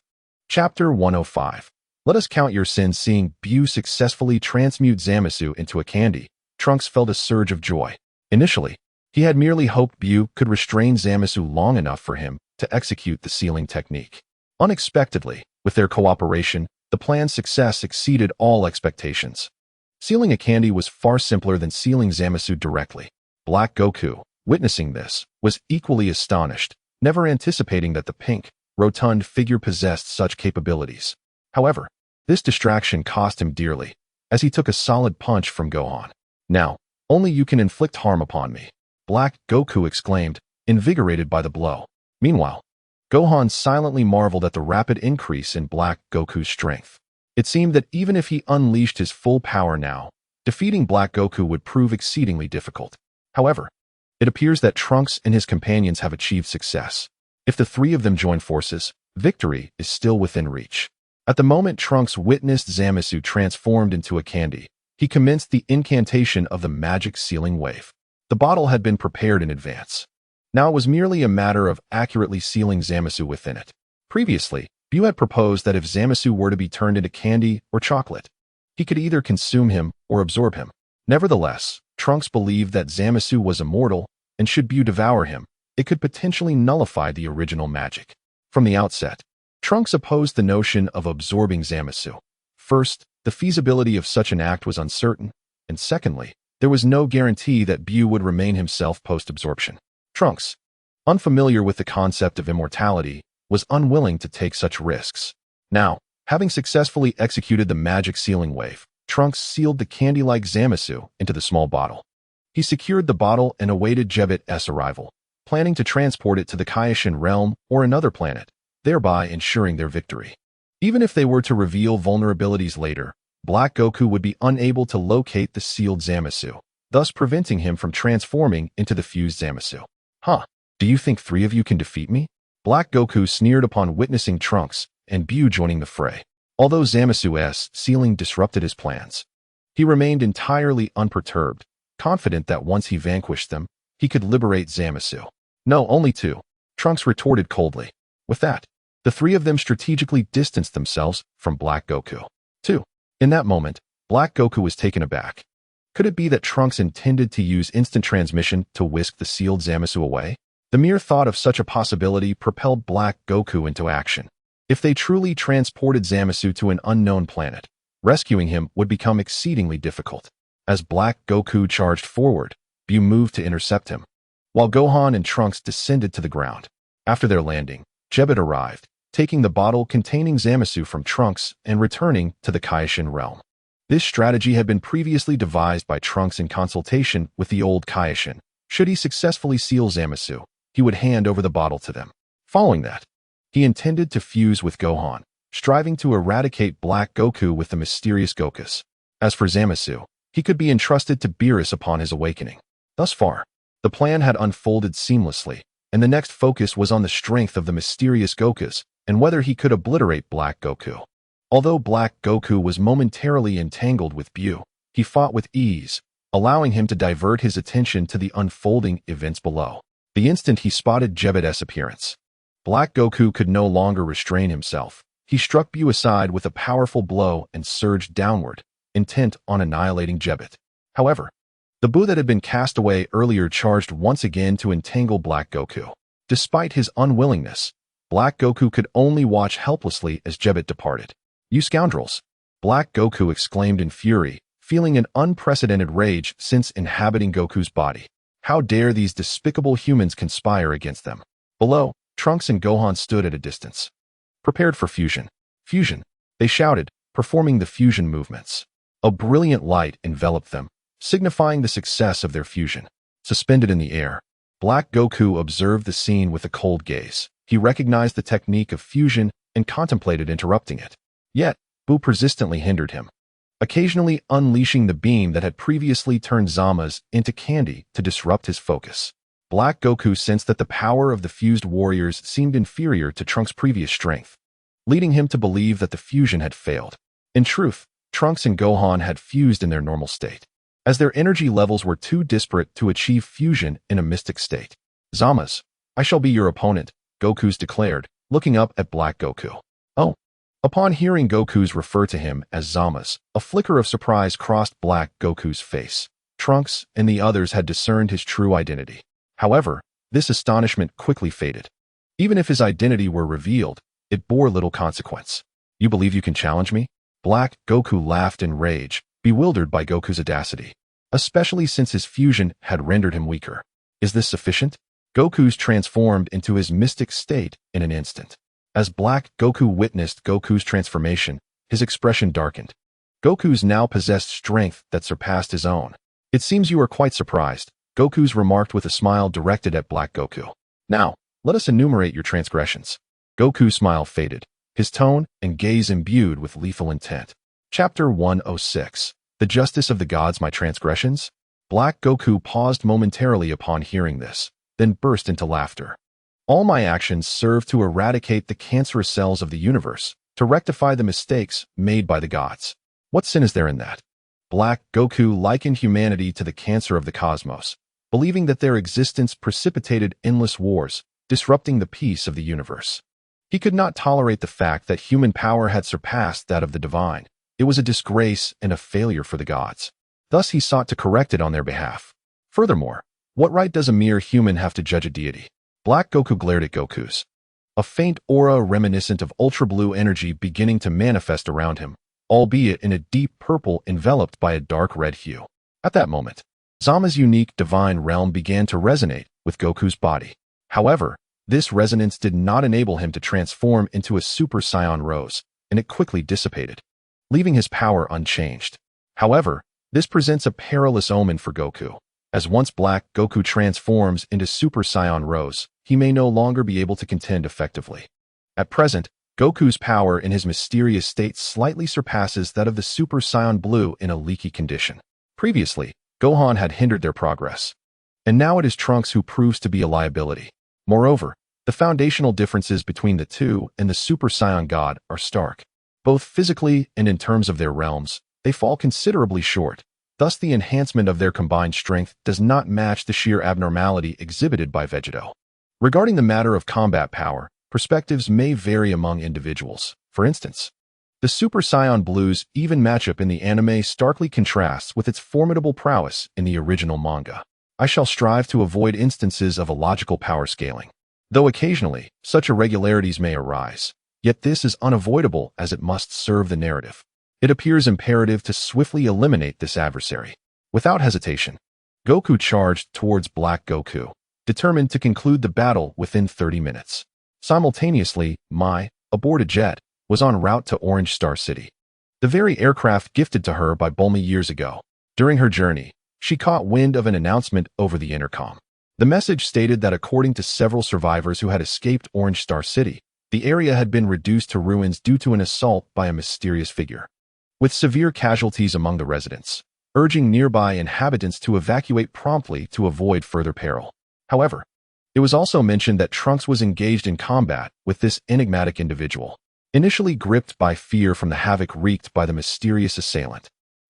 Chapter 105. Let us count your sins. Seeing Bu successfully transmute Zamasu into a candy, Trunks felt a surge of joy. Initially, he had merely hoped Bu could restrain Zamasu long enough for him to execute the sealing technique. Unexpectedly, with their cooperation, the plan's success exceeded all expectations. Sealing a candy was far simpler than sealing Zamasu directly. Black Goku, witnessing this, was equally astonished, never anticipating that the pink, rotund figure possessed such capabilities. However, this distraction cost him dearly, as he took a solid punch from Gohan. "Now, only you can inflict harm upon me," Black Goku exclaimed, invigorated by the blow. Meanwhile, Gohan silently marveled at the rapid increase in Black Goku's strength. It seemed that even if he unleashed his full power now, defeating Black Goku would prove exceedingly difficult. However, it appears that Trunks and his companions have achieved success. If the three of them join forces, victory is still within reach. At the moment Trunks witnessed Zamasu transformed into a candy, he commenced the incantation of the magic sealing wave. The bottle had been prepared in advance. Now it was merely a matter of accurately sealing Zamasu within it. Previously, Bu had proposed that if Zamasu were to be turned into candy or chocolate, he could either consume him or absorb him. Nevertheless, Trunks believed that Zamasu was immortal, and should Bu devour him, it could potentially nullify the original magic. From the outset, Trunks opposed the notion of absorbing Zamasu. First, the feasibility of such an act was uncertain, and secondly, there was no guarantee that Bu would remain himself post-absorption. Trunks, unfamiliar with the concept of immortality, was unwilling to take such risks. Now, having successfully executed the magic sealing wave, Trunks sealed the candy-like Zamasu into the small bottle. He secured the bottle and awaited Jebit's arrival, planning to transport it to the Kaioshin realm or another planet, thereby ensuring their victory. Even if they were to reveal vulnerabilities later, Black Goku would be unable to locate the sealed Zamasu, thus preventing him from transforming into the fused Zamasu. "Huh, do you think three of you can defeat me?" Black Goku sneered upon witnessing Trunks and Bu joining the fray. Although Zamasu's sealing disrupted his plans, he remained entirely unperturbed, confident that once he vanquished them, he could liberate Zamasu. "No, only two," Trunks retorted coldly. With that, the three of them strategically distanced themselves from Black Goku. 2. In that moment, Black Goku was taken aback. Could it be that Trunks intended to use instant transmission to whisk the sealed Zamasu away? The mere thought of such a possibility propelled Black Goku into action. If they truly transported Zamasu to an unknown planet, rescuing him would become exceedingly difficult. As Black Goku charged forward, Bu moved to intercept him, while Gohan and Trunks descended to the ground. After their landing, Jebbet arrived, taking the bottle containing Zamasu from Trunks and returning to the Kaioshin realm. This strategy had been previously devised by Trunks in consultation with the old Kaioshin. Should he successfully seal Zamasu, he would hand over the bottle to them. Following that, he intended to fuse with Gohan, striving to eradicate Black Goku with the mysterious Gokus. As for Zamasu, he could be entrusted to Beerus upon his awakening. Thus far, the plan had unfolded seamlessly, and the next focus was on the strength of the mysterious Gokus and whether he could obliterate Black Goku. Although Black Goku was momentarily entangled with Bu, he fought with ease, allowing him to divert his attention to the unfolding events below. The instant he spotted Jebbet's appearance, Black Goku could no longer restrain himself. He struck Bu aside with a powerful blow and surged downward, intent on annihilating Jebbet. However, the Bu that had been cast away earlier charged once again to entangle Black Goku. Despite his unwillingness, Black Goku could only watch helplessly as Jebbet departed. "You scoundrels!" Black Goku exclaimed in fury, feeling an unprecedented rage since inhabiting Goku's body. How dare these despicable humans conspire against them? Below, Trunks and Gohan stood at a distance, prepared for fusion. "Fusion!" they shouted, performing the fusion movements. A brilliant light enveloped them, signifying the success of their fusion. Suspended in the air, Black Goku observed the scene with a cold gaze. He recognized the technique of fusion and contemplated interrupting it. Yet, Bu persistently hindered him, occasionally unleashing the beam that had previously turned Zama's into candy to disrupt his focus. Black Goku sensed that the power of the fused warriors seemed inferior to Trunks' previous strength, leading him to believe that the fusion had failed. In truth, Trunks and Gohan had fused in their normal state, as their energy levels were too disparate to achieve fusion in a mystic state. "Zama's, I shall be your opponent," Goku's declared, looking up at Black Goku. "Oh." Upon hearing Goku's refer to him as Zama's, a flicker of surprise crossed Black Goku's face. Trunks and the others had discerned his true identity. However, this astonishment quickly faded. Even if his identity were revealed, it bore little consequence. "You believe you can challenge me?" Black Goku laughed in rage, bewildered by Goku's audacity, especially since his fusion had rendered him weaker. "Is this sufficient?" Goku's transformed into his mystic state in an instant. As Black Goku witnessed Goku's transformation, his expression darkened. Goku's now possessed strength that surpassed his own. "It seems you are quite surprised," Goku's remarked with a smile directed at Black Goku. "Now, let us enumerate your transgressions." Goku's smile faded, his tone and gaze imbued with lethal intent. Chapter 106. The Justice of the Gods, My Transgressions? Black Goku paused momentarily upon hearing this, then burst into laughter. "All my actions serve to eradicate the cancerous cells of the universe, to rectify the mistakes made by the gods. What sin is there in that?" Black Goku likened humanity to the cancer of the cosmos, believing that their existence precipitated endless wars, disrupting the peace of the universe. He could not tolerate the fact that human power had surpassed that of the divine. It was a disgrace and a failure for the gods. Thus he sought to correct it on their behalf. Furthermore, what right does a mere human have to judge a deity? Black Goku glared at Goku's. A faint aura reminiscent of ultra-blue energy beginning to manifest around him, albeit in a deep purple enveloped by a dark red hue. At that moment, Zama's unique divine realm began to resonate with Goku's body. However, this resonance did not enable him to transform into a Super Saiyan Rose, and it quickly dissipated, leaving his power unchanged. However, this presents a perilous omen for Goku, as once Black Goku transforms into Super Saiyan Rose, he may no longer be able to contend effectively. At present, Goku's power in his mysterious state slightly surpasses that of the Super Saiyan Blue in a leaky condition. Previously, Gohan had hindered their progress, and now it is Trunks who proves to be a liability. Moreover, the foundational differences between the two and the Super Saiyan God are stark. Both physically and in terms of their realms, they fall considerably short. Thus the enhancement of their combined strength does not match the sheer abnormality exhibited by Vegeto. Regarding the matter of combat power, perspectives may vary among individuals. For instance, the Super Saiyan Blue's even matchup in the anime starkly contrasts with its formidable prowess in the original manga. I shall strive to avoid instances of illogical power scaling, though occasionally such irregularities may arise. Yet this is unavoidable as it must serve the narrative. It appears imperative to swiftly eliminate this adversary. Without hesitation, Goku charged towards Black Goku, determined to conclude the battle within 30 minutes. Simultaneously, Mai, aboard a jet, was en route to Orange Star City, the very aircraft gifted to her by Bulma years ago. During her journey, she caught wind of an announcement over the intercom. The message stated that according to several survivors who had escaped Orange Star City, the area had been reduced to ruins due to an assault by a mysterious figure, with severe casualties among the residents, urging nearby inhabitants to evacuate promptly to avoid further peril. However, it was also mentioned that Trunks was engaged in combat with this enigmatic individual, initially gripped by fear from the havoc wreaked by the mysterious assailant.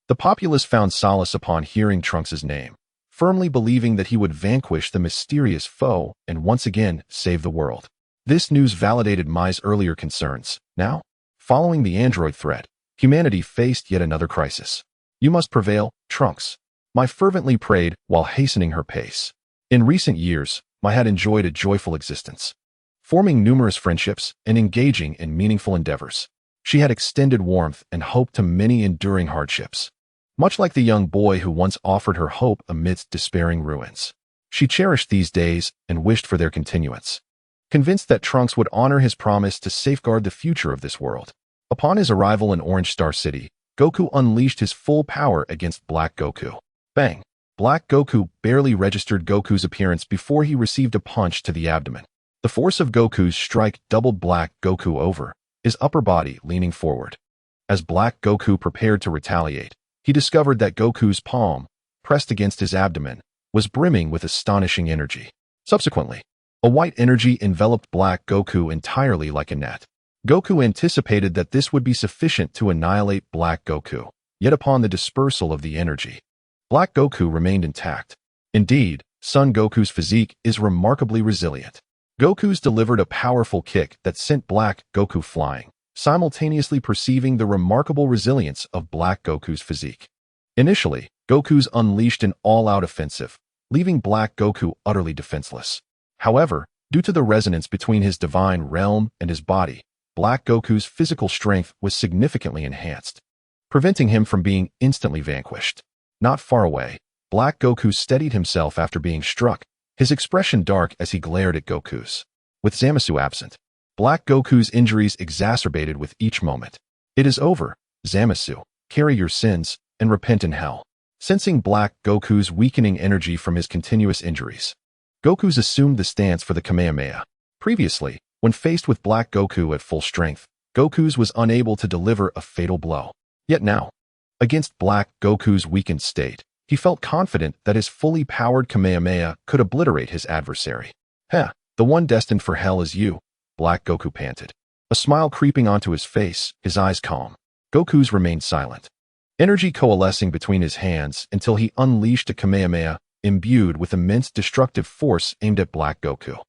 The populace found solace upon hearing Trunks' name, firmly believing that he would vanquish the mysterious foe and once again save the world. This news validated Mai's earlier concerns. Now, following the android threat, humanity faced yet another crisis. "You must prevail, Trunks," Mai fervently prayed while hastening her pace. In recent years, Mai had enjoyed a joyful existence, forming numerous friendships and engaging in meaningful endeavors. She had extended warmth and hope to many enduring hardships, much like the young boy who once offered her hope amidst despairing ruins. She cherished these days and wished for their continuance, convinced that Trunks would honor his promise to safeguard the future of this world. Upon his arrival in Orange Star City, Goku unleashed his full power against Black Goku. Bang! Black Goku barely registered Goku's appearance before he received a punch to the abdomen. The force of Goku's strike doubled Black Goku over, his upper body leaning forward. As Black Goku prepared to retaliate, he discovered that Goku's palm, pressed against his abdomen, was brimming with astonishing energy. Subsequently, a white energy enveloped Black Goku entirely like a net. Goku anticipated that this would be sufficient to annihilate Black Goku, yet upon the dispersal of the energy, Black Goku remained intact. Indeed, Son Goku's physique is remarkably resilient. Goku's delivered a powerful kick that sent Black Goku flying, simultaneously perceiving the remarkable resilience of Black Goku's physique. Initially, Goku's unleashed an all-out offensive, leaving Black Goku utterly defenseless. However, due to the resonance between his divine realm and his body, Black Goku's physical strength was significantly enhanced, preventing him from being instantly vanquished. Not far away, Black Goku steadied himself after being struck, his expression dark as he glared at Goku's. With Zamasu absent, Black Goku's injuries exacerbated with each moment. "It is over, Zamasu. Carry your sins and repent in hell." Sensing Black Goku's weakening energy from his continuous injuries, Goku's assumed the stance for the Kamehameha. Previously, when faced with Black Goku at full strength, Goku's was unable to deliver a fatal blow. Yet now, against Black Goku's weakened state, he felt confident that his fully powered Kamehameha could obliterate his adversary. "Heh, the one destined for hell is you," Black Goku panted. A smile creeping onto his face, his eyes calm. Goku's remained silent, energy coalescing between his hands until he unleashed a Kamehameha imbued with immense destructive force aimed at Black Goku.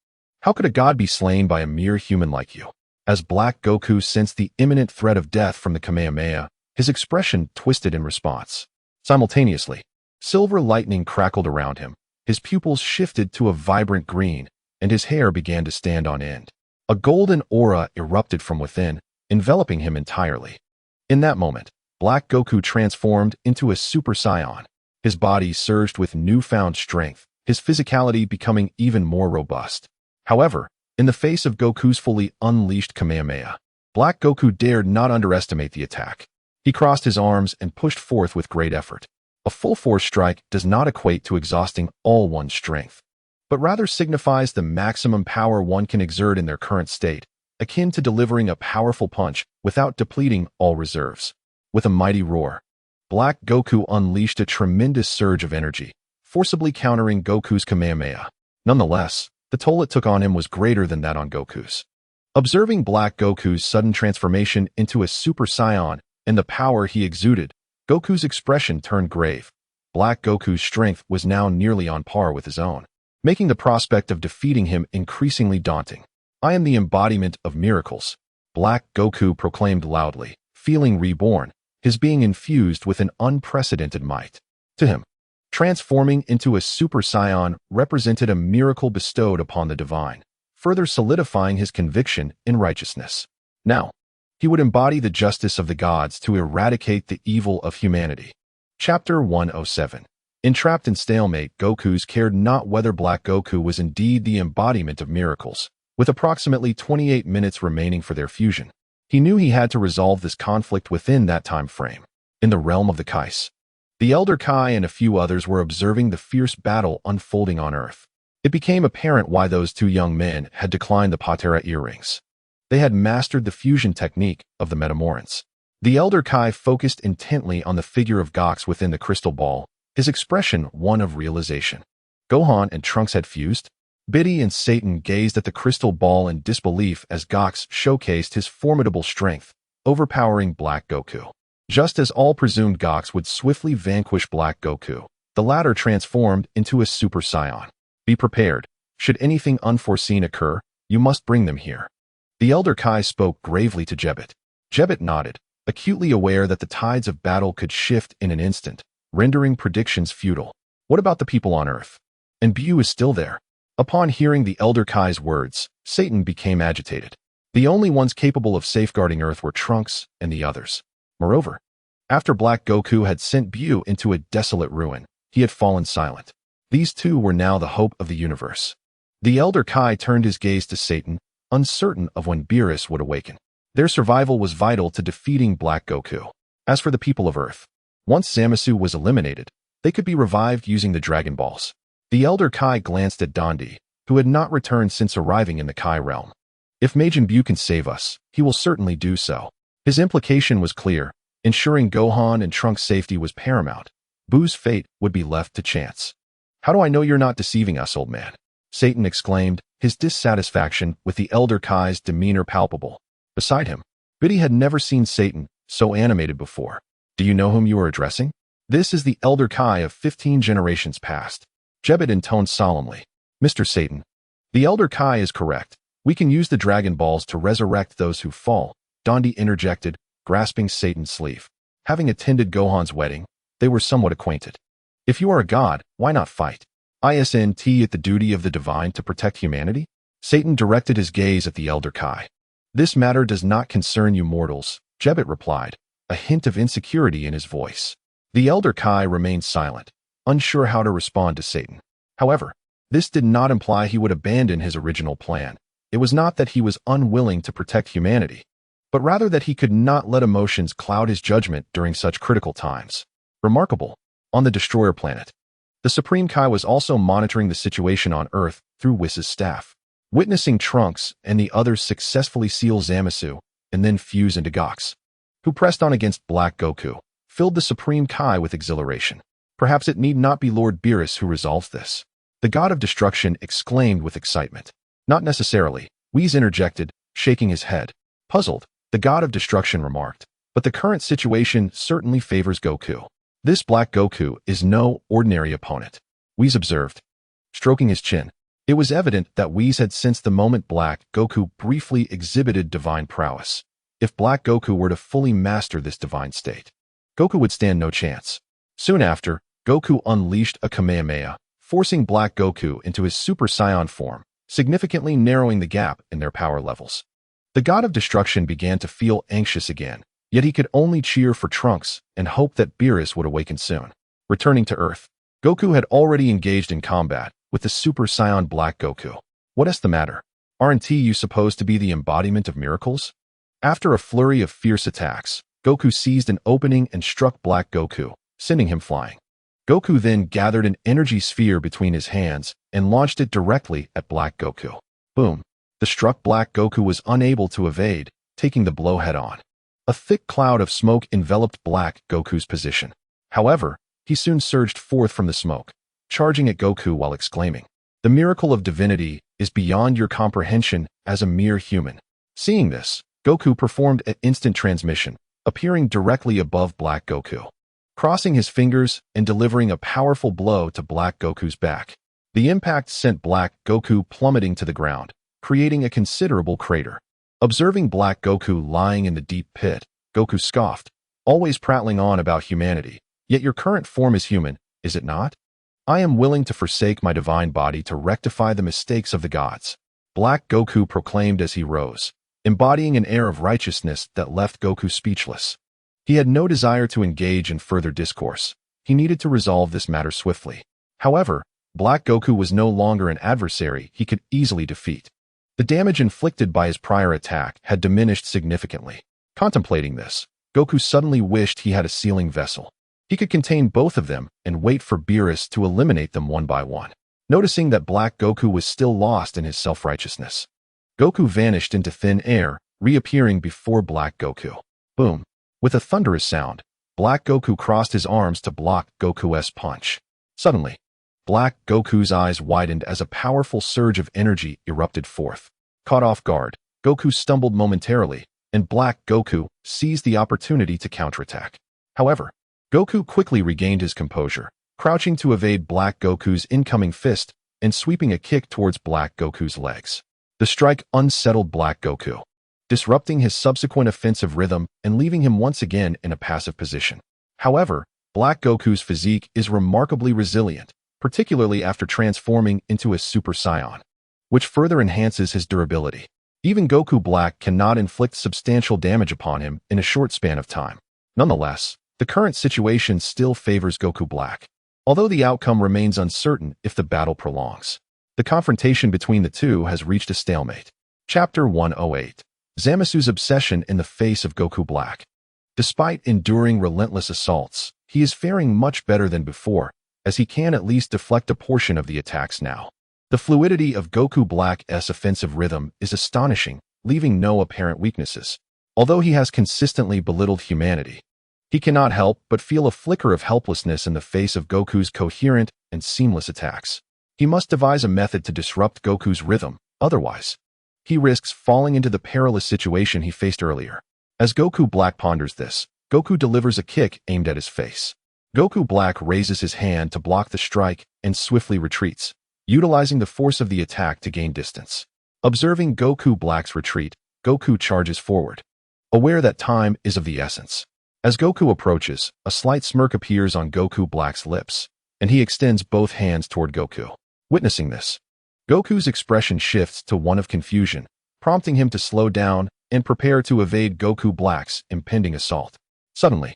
"How could a god be slain by a mere human like you?" As Black Goku sensed the imminent threat of death from the Kamehameha, his expression twisted in response. Simultaneously, silver lightning crackled around him, his pupils shifted to a vibrant green, and his hair began to stand on end. A golden aura erupted from within, enveloping him entirely. In that moment, Black Goku transformed into a Super Saiyan. His body surged with newfound strength, his physicality becoming even more robust. However, in the face of Goku's fully unleashed Kamehameha, Black Goku dared not underestimate the attack. He crossed his arms and pushed forth with great effort. A full-force strike does not equate to exhausting all one's strength, but rather signifies the maximum power one can exert in their current state, akin to delivering a powerful punch without depleting all reserves. With a mighty roar, Black Goku unleashed a tremendous surge of energy, forcibly countering Goku's Kamehameha. Nonetheless, the toll it took on him was greater than that on Goku's. Observing Black Goku's sudden transformation into a Super Saiyan and the power he exuded, Goku's expression turned grave. Black Goku's strength was now nearly on par with his own, making the prospect of defeating him increasingly daunting. "I am the embodiment of miracles," Black Goku proclaimed loudly, feeling reborn, his being infused with an unprecedented might. To him, transforming into a Super Saiyan represented a miracle bestowed upon the divine, further solidifying his conviction in righteousness. Now, he would embody the justice of the gods to eradicate the evil of humanity. Chapter 107. Entrapped in stalemate, Goku's cared not whether Black Goku was indeed the embodiment of miracles. With approximately 28 minutes remaining for their fusion, he knew he had to resolve this conflict within that time frame. In the realm of the Kais, the Elder Kai and a few others were observing the fierce battle unfolding on Earth. It became apparent why those two young men had declined the Patera earrings. They had mastered the fusion technique of the Metamorphs. The Elder Kai focused intently on the figure of Gox within the crystal ball, his expression one of realization. Gohan and Trunks had fused. Biddy and Satan gazed at the crystal ball in disbelief as Gox showcased his formidable strength, overpowering Black Goku. Just as all presumed Gox would swiftly vanquish Black Goku, the latter transformed into a Super Saiyan. Be prepared. Should anything unforeseen occur, you must bring them here. The Elder Kai spoke gravely to Jebbet. Jebbet nodded, acutely aware that the tides of battle could shift in an instant, rendering predictions futile. What about the people on Earth? And Bu is still there. Upon hearing the Elder Kai's words, Satan became agitated. The only ones capable of safeguarding Earth were Trunks and the others. Moreover, after Black Goku had sent Bu into a desolate ruin, he had fallen silent. These two were now the hope of the universe. The Elder Kai turned his gaze to Satan, uncertain of when Beerus would awaken. Their survival was vital to defeating Black Goku. As for the people of Earth, once Zamasu was eliminated, they could be revived using the Dragon Balls. The Elder Kai glanced at Dondi, who had not returned since arriving in the Kai realm. If Majin Bu can save us, he will certainly do so. His implication was clear. Ensuring Gohan and Trunks' safety was paramount. Bu's fate would be left to chance. How do I know you're not deceiving us, old man? Satan exclaimed, his dissatisfaction with the Elder Kai's demeanor palpable. Beside him, Biddy had never seen Satan so animated before. Do you know whom you are addressing? This is the Elder Kai of 15 generations past. Jebbet intoned solemnly. Mr. Satan, the Elder Kai is correct. We can use the Dragon Balls to resurrect those who fall. Dondi interjected, grasping Satan's sleeve. Having attended Gohan's wedding, they were somewhat acquainted. If you are a god, why not fight? Isn't it the duty of the divine to protect humanity? Satan directed his gaze at the Elder Kai. This matter does not concern you mortals, Jebbet replied, a hint of insecurity in his voice. The Elder Kai remained silent, unsure how to respond to Satan. However, this did not imply he would abandon his original plan. It was not that he was unwilling to protect humanity, but rather that he could not let emotions cloud his judgment during such critical times. Remarkable. On the Destroyer planet, the Supreme Kai was also monitoring the situation on Earth through Whis' staff. Witnessing Trunks and the others successfully seal Zamasu and then fuse into Gox, who pressed on against Black Goku, filled the Supreme Kai with exhilaration. Perhaps it need not be Lord Beerus who resolves this. The God of Destruction exclaimed with excitement. Not necessarily, Whis interjected, shaking his head. Puzzled, the God of Destruction remarked, but the current situation certainly favors Goku. This Black Goku is no ordinary opponent, Whis observed, stroking his chin. It was evident that Whis had sensed the moment Black Goku briefly exhibited divine prowess. If Black Goku were to fully master this divine state, Goku would stand no chance. Soon after, Goku unleashed a Kamehameha, forcing Black Goku into his Super Saiyan form, significantly narrowing the gap in their power levels. The God of Destruction began to feel anxious again, yet he could only cheer for Trunks and hope that Beerus would awaken soon. Returning to Earth, Goku had already engaged in combat with the Super Saiyan Black Goku. What is the matter? Aren't you supposed to be the embodiment of miracles? After a flurry of fierce attacks, Goku seized an opening and struck Black Goku, sending him flying. Goku then gathered an energy sphere between his hands and launched it directly at Black Goku. Boom! The struck Black Goku was unable to evade, taking the blow head-on. A thick cloud of smoke enveloped Black Goku's position. However, he soon surged forth from the smoke, charging at Goku while exclaiming, "The miracle of divinity is beyond your comprehension as a mere human." Seeing this, Goku performed an instant transmission, appearing directly above Black Goku, crossing his fingers and delivering a powerful blow to Black Goku's back. The impact sent Black Goku plummeting to the ground, creating a considerable crater. Observing Black Goku lying in the deep pit, Goku scoffed, always prattling on about humanity. Yet your current form is human, is it not? I am willing to forsake my divine body to rectify the mistakes of the gods. Black Goku proclaimed as he rose, embodying an air of righteousness that left Goku speechless. He had no desire to engage in further discourse, He needed to resolve this matter swiftly. However, Black Goku was no longer an adversary he could easily defeat. The damage inflicted by his prior attack had diminished significantly. Contemplating this, Goku suddenly wished he had a sealing vessel. He could contain both of them and wait for Beerus to eliminate them one by one. Noticing that Black Goku was still lost in his self-righteousness, Goku vanished into thin air, reappearing before Black Goku. Boom! With a thunderous sound, Black Goku crossed his arms to block Goku's punch. Suddenly, Black Goku's eyes widened as a powerful surge of energy erupted forth. Caught off guard, Goku stumbled momentarily, and Black Goku seized the opportunity to counterattack. However, Goku quickly regained his composure, crouching to evade Black Goku's incoming fist and sweeping a kick towards Black Goku's legs. The strike unsettled Black Goku, disrupting his subsequent offensive rhythm and leaving him once again in a passive position. However, Black Goku's physique is remarkably resilient, particularly after transforming into a Super Saiyan, which further enhances his durability. Even Goku Black cannot inflict substantial damage upon him in a short span of time. Nonetheless, the current situation still favors Goku Black, although the outcome remains uncertain if the battle prolongs. The confrontation between the two has reached a stalemate. Chapter 108. Zamasu's obsession in the face of Goku Black. Despite enduring relentless assaults, he is faring much better than before, as he can at least deflect a portion of the attacks now. The fluidity of Goku Black's offensive rhythm is astonishing, leaving no apparent weaknesses. Although he has consistently belittled humanity, he cannot help but feel a flicker of helplessness in the face of Goku's coherent and seamless attacks. He must devise a method to disrupt Goku's rhythm, otherwise, he risks falling into the perilous situation he faced earlier. As Goku Black ponders this, Goku delivers a kick aimed at his face. Goku Black raises his hand to block the strike and swiftly retreats, utilizing the force of the attack to gain distance. Observing Goku Black's retreat, Goku charges forward, aware that time is of the essence. As Goku approaches, a slight smirk appears on Goku Black's lips, and he extends both hands toward Goku. Witnessing this, Goku's expression shifts to one of confusion, prompting him to slow down and prepare to evade Goku Black's impending assault. Suddenly,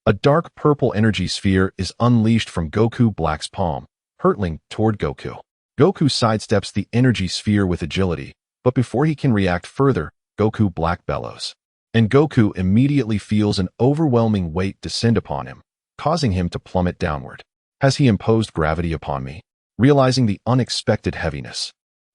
a dark purple energy sphere is unleashed from Goku Black's palm, hurtling toward Goku. Goku sidesteps the energy sphere with agility, but before he can react further, Goku Black bellows. And Goku immediately feels an overwhelming weight descend upon him, causing him to plummet downward. Has he imposed gravity upon me? Realizing the unexpected heaviness,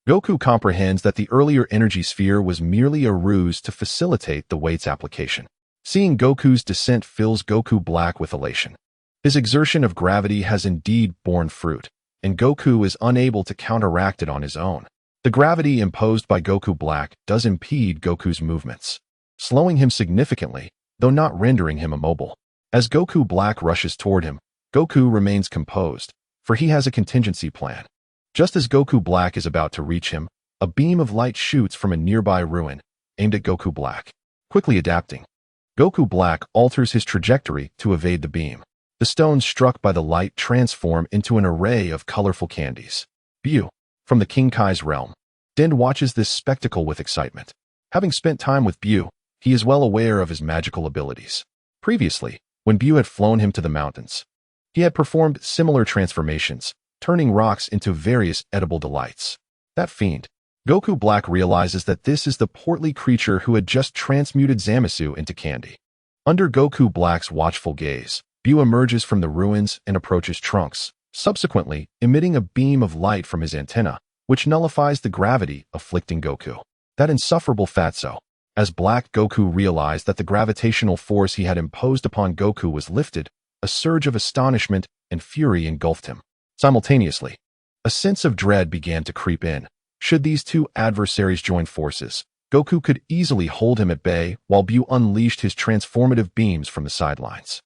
Goku comprehends that the earlier energy sphere was merely a ruse to facilitate the weight's application. Seeing Goku's descent fills Goku Black with elation. His exertion of gravity has indeed borne fruit, and Goku is unable to counteract it on his own. The gravity imposed by Goku Black does impede Goku's movements, slowing him significantly, though not rendering him immobile. As Goku Black rushes toward him, Goku remains composed, for he has a contingency plan. Just as Goku Black is about to reach him, a beam of light shoots from a nearby ruin, aimed at Goku Black. Quickly adapting, Goku Black alters his trajectory to evade the beam. The stones struck by the light transform into an array of colorful candies. Buu, from the King Kai's realm, Den watches this spectacle with excitement. Having spent time with Buu, he is well aware of his magical abilities. Previously, when Buu had flown him to the mountains, he had performed similar transformations, turning rocks into various edible delights. That fiend, Goku Black realizes that this is the portly creature who had just transmuted Zamasu into candy. Under Goku Black's watchful gaze, Buu emerges from the ruins and approaches Trunks, subsequently emitting a beam of light from his antenna, which nullifies the gravity afflicting Goku. That insufferable fatso. As Black Goku realized that the gravitational force he had imposed upon Goku was lifted, a surge of astonishment and fury engulfed him. Simultaneously, a sense of dread began to creep in. Should these two adversaries join forces, Goku could easily hold him at bay while Buu unleashed his transformative beams from the sidelines.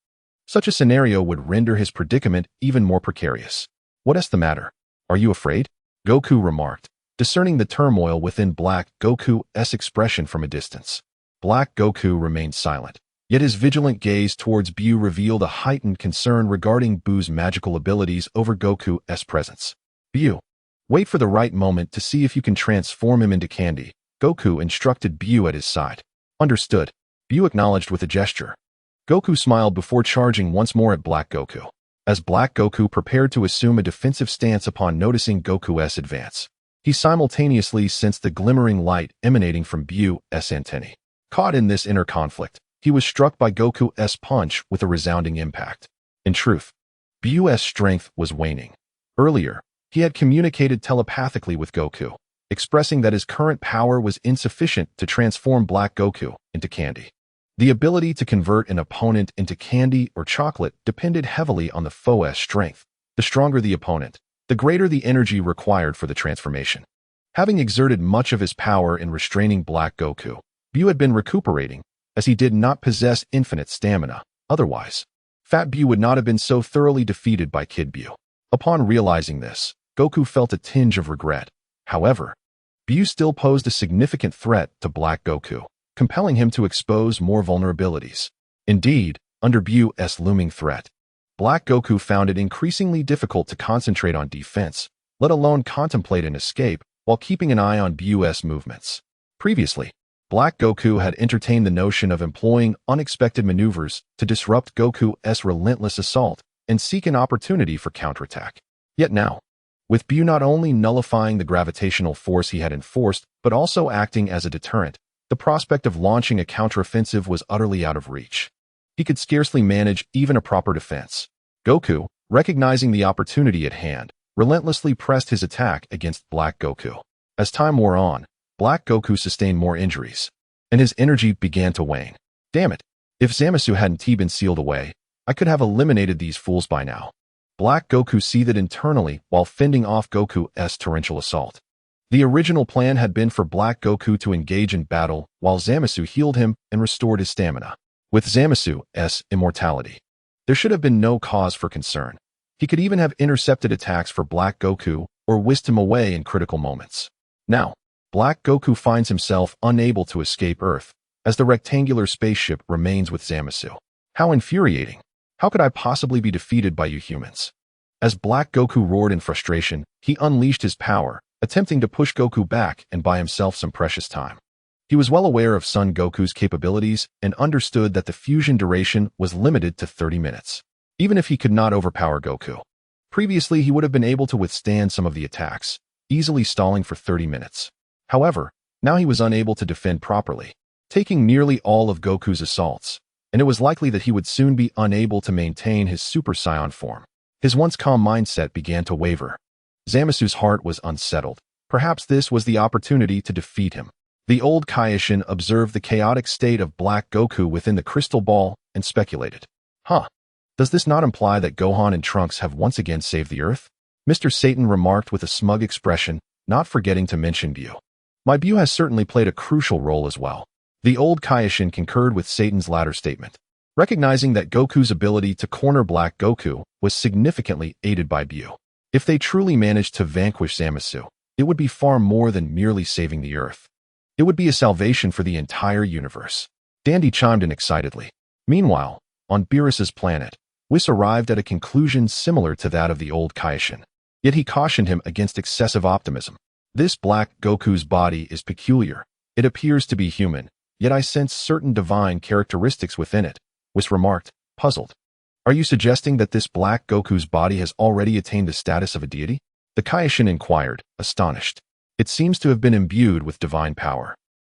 Such a scenario would render his predicament even more precarious. "What's the matter? Are you afraid?" Goku remarked, discerning the turmoil within Black Goku's expression from a distance. Black Goku remained silent, yet his vigilant gaze towards Buu revealed a heightened concern regarding Buu's magical abilities over Goku's presence. "Buu, wait for the right moment to see if you can transform him into candy," Goku instructed Buu at his side. "Understood," Buu acknowledged with a gesture. Goku smiled before charging once more at Black Goku. as Black Goku prepared to assume a defensive stance upon noticing Goku's advance. He simultaneously sensed the glimmering light emanating from Bu's antennae. Caught in this inner conflict, he was struck by Goku's punch with a resounding impact. In truth, Bu's strength was waning. Earlier, he had communicated telepathically with Goku, expressing that his current power was insufficient to transform Black Goku into candy. The ability to convert an opponent into candy or chocolate depended heavily on the foe's strength. The stronger the opponent, the greater the energy required for the transformation. Having exerted much of his power in restraining Black Goku, Bu had been recuperating, as he did not possess infinite stamina. Otherwise, Fat Bu would not have been so thoroughly defeated by Kid Bu. Upon realizing this, Goku felt a tinge of regret. However, Bu still posed a significant threat to Black Goku, compelling him to expose more vulnerabilities. Indeed, under Bu's looming threat, Black Goku found it increasingly difficult to concentrate on defense, let alone contemplate an escape, while keeping an eye on Bu's movements. Previously, Black Goku had entertained the notion of employing unexpected maneuvers to disrupt Goku's relentless assault and seek an opportunity for counterattack. Yet now, with Bu not only nullifying the gravitational force he had enforced, but also acting as a deterrent, the prospect of launching a counteroffensive was utterly out of reach. He could scarcely manage even a proper defense. Goku, recognizing the opportunity at hand, relentlessly pressed his attack against Black Goku. As time wore on, Black Goku sustained more injuries, and his energy began to wane. Damn it, if Zamasu hadn't been sealed away, I could have eliminated these fools by now. Black Goku seethed internally while fending off Goku's torrential assault. The original plan had been for Black Goku to engage in battle while Zamasu healed him and restored his stamina. With Zamasu's immortality, there should have been no cause for concern. He could even have intercepted attacks for Black Goku or whisked him away in critical moments. Now, Black Goku finds himself unable to escape Earth, as the rectangular spaceship remains with Zamasu. How infuriating! How could I possibly be defeated by you humans? As Black Goku roared in frustration, he unleashed his power, attempting to push Goku back and buy himself some precious time. He was well aware of Son Goku's capabilities and understood that the fusion duration was limited to 30 minutes. Even if he could not overpower Goku, previously he would have been able to withstand some of the attacks, easily stalling for 30 minutes. However, now he was unable to defend properly, taking nearly all of Goku's assaults, and it was likely that he would soon be unable to maintain his Super Saiyan form. His once calm mindset began to waver. Zamasu's heart was unsettled. Perhaps this was the opportunity to defeat him. The old Kaioshin observed the chaotic state of Black Goku within the crystal ball and speculated. Does this not imply that Gohan and Trunks have once again saved the Earth? Mr. Satan remarked with a smug expression, not forgetting to mention Bu. My Bu has certainly played a crucial role as well. The old Kaioshin concurred with Satan's latter statement, recognizing that Goku's ability to corner Black Goku was significantly aided by Bu. If they truly managed to vanquish Zamasu, it would be far more than merely saving the Earth. It would be a salvation for the entire universe. Dandy chimed in excitedly. Meanwhile, on Beerus's planet, Whis arrived at a conclusion similar to that of the old Kaioshin. Yet he cautioned him against excessive optimism. This Black Goku's body is peculiar. It appears to be human, yet I sense certain divine characteristics within it, Whis remarked, puzzled. Are you suggesting that this Black Goku's body has already attained the status of a deity? The Kaioshin inquired, astonished. It seems to have been imbued with divine power,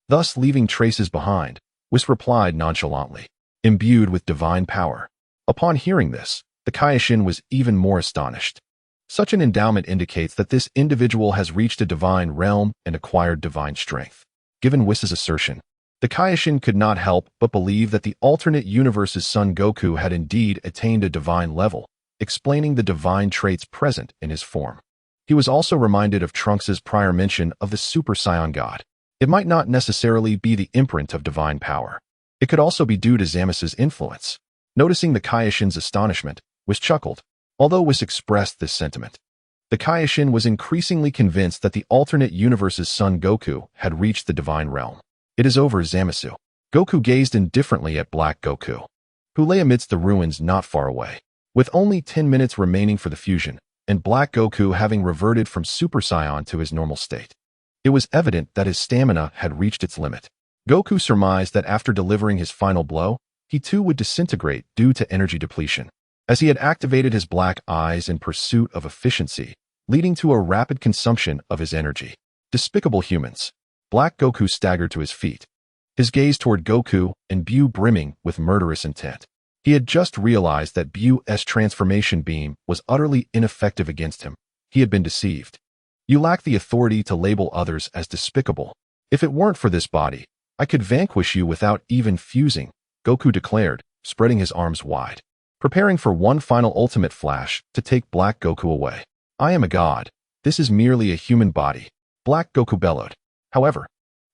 thus leaving traces behind, Whis replied nonchalantly. Imbued with divine power. Upon hearing this, the Kaioshin was even more astonished. Such an endowment indicates that this individual has reached a divine realm and acquired divine strength. Given Whis's assertion, the Kaioshin could not help but believe that the alternate universe's Son Goku had indeed attained a divine level, explaining the divine traits present in his form. He was also reminded of Trunks' prior mention of the Super Saiyan God. It might not necessarily be the imprint of divine power. It could also be due to Zamasu's influence. Noticing the Kaioshin's astonishment, Whis chuckled, although Whis expressed this sentiment. The Kaioshin was increasingly convinced that the alternate universe's Son Goku had reached the divine realm. It is over, Zamasu. Goku gazed indifferently at Black Goku, who lay amidst the ruins not far away. With only 10 minutes remaining for the fusion, and Black Goku having reverted from Super Saiyan to his normal state, it was evident that his stamina had reached its limit. Goku surmised that after delivering his final blow, he too would disintegrate due to energy depletion. as he had activated his black eyes in pursuit of efficiency, leading to a rapid consumption of his energy. Despicable humans. Black Goku staggered to his feet, his gaze toward Goku and Bu brimming with murderous intent. He had just realized that Bu's transformation beam was utterly ineffective against him. He had been deceived. You lack the authority to label others as despicable. If it weren't for this body, I could vanquish you without even fusing, Goku declared, spreading his arms wide, preparing for one final ultimate flash to take Black Goku away. I am a god. This is merely a human body, Black Goku bellowed. However,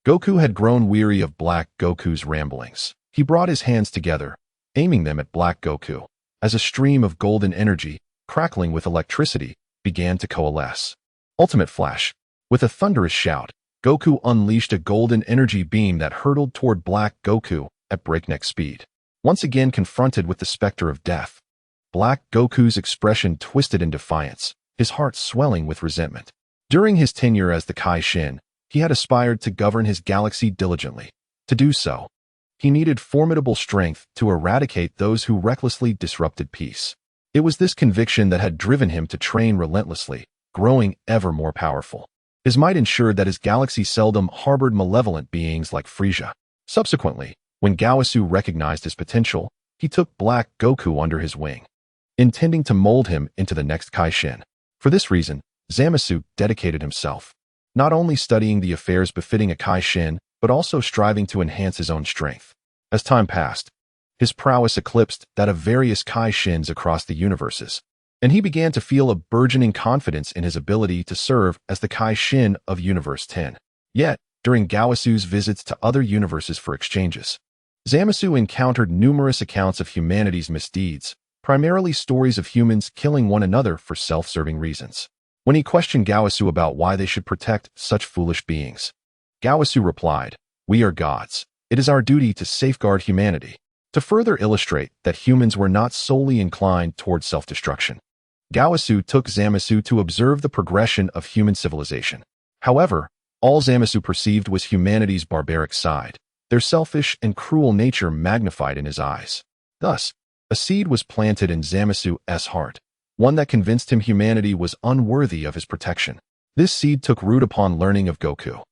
Goku had grown weary of Black Goku's ramblings. He brought his hands together, aiming them at Black Goku, as a stream of golden energy, crackling with electricity, began to coalesce. Ultimate flash. With a thunderous shout, Goku unleashed a golden energy beam that hurtled toward Black Goku at breakneck speed. Once again confronted with the specter of death, Black Goku's expression twisted in defiance, his heart swelling with resentment. During his tenure as the Kai-Shin, he had aspired to govern his galaxy diligently. To do so, he needed formidable strength to eradicate those who recklessly disrupted peace. It was this conviction that had driven him to train relentlessly, growing ever more powerful. His might ensured that his galaxy seldom harbored malevolent beings like Frieza. Subsequently, when Gaosu recognized his potential, he took Black Goku under his wing, intending to mold him into the next Kai-Shin. For this reason, Zamasu dedicated himself, not only studying the affairs befitting a Kai-Shin, but also striving to enhance his own strength. As time passed, his prowess eclipsed that of various Kai-Shins across the universes, and he began to feel a burgeoning confidence in his ability to serve as the Kai-Shin of Universe 10. Yet, during Gaosu's visits to other universes for exchanges, Zamasu encountered numerous accounts of humanity's misdeeds, primarily stories of humans killing one another for self-serving reasons. When he questioned Gaosu about why they should protect such foolish beings, Gaosu replied, "We are gods. It is our duty to safeguard humanity." To further illustrate that humans were not solely inclined toward self-destruction, Gaosu took Zamasu to observe the progression of human civilization. However, all Zamasu perceived was humanity's barbaric side, their selfish and cruel nature magnified in his eyes. Thus, a seed was planted in Zamasu's heart, one that convinced him humanity was unworthy of his protection. This seed took root upon learning of Goku,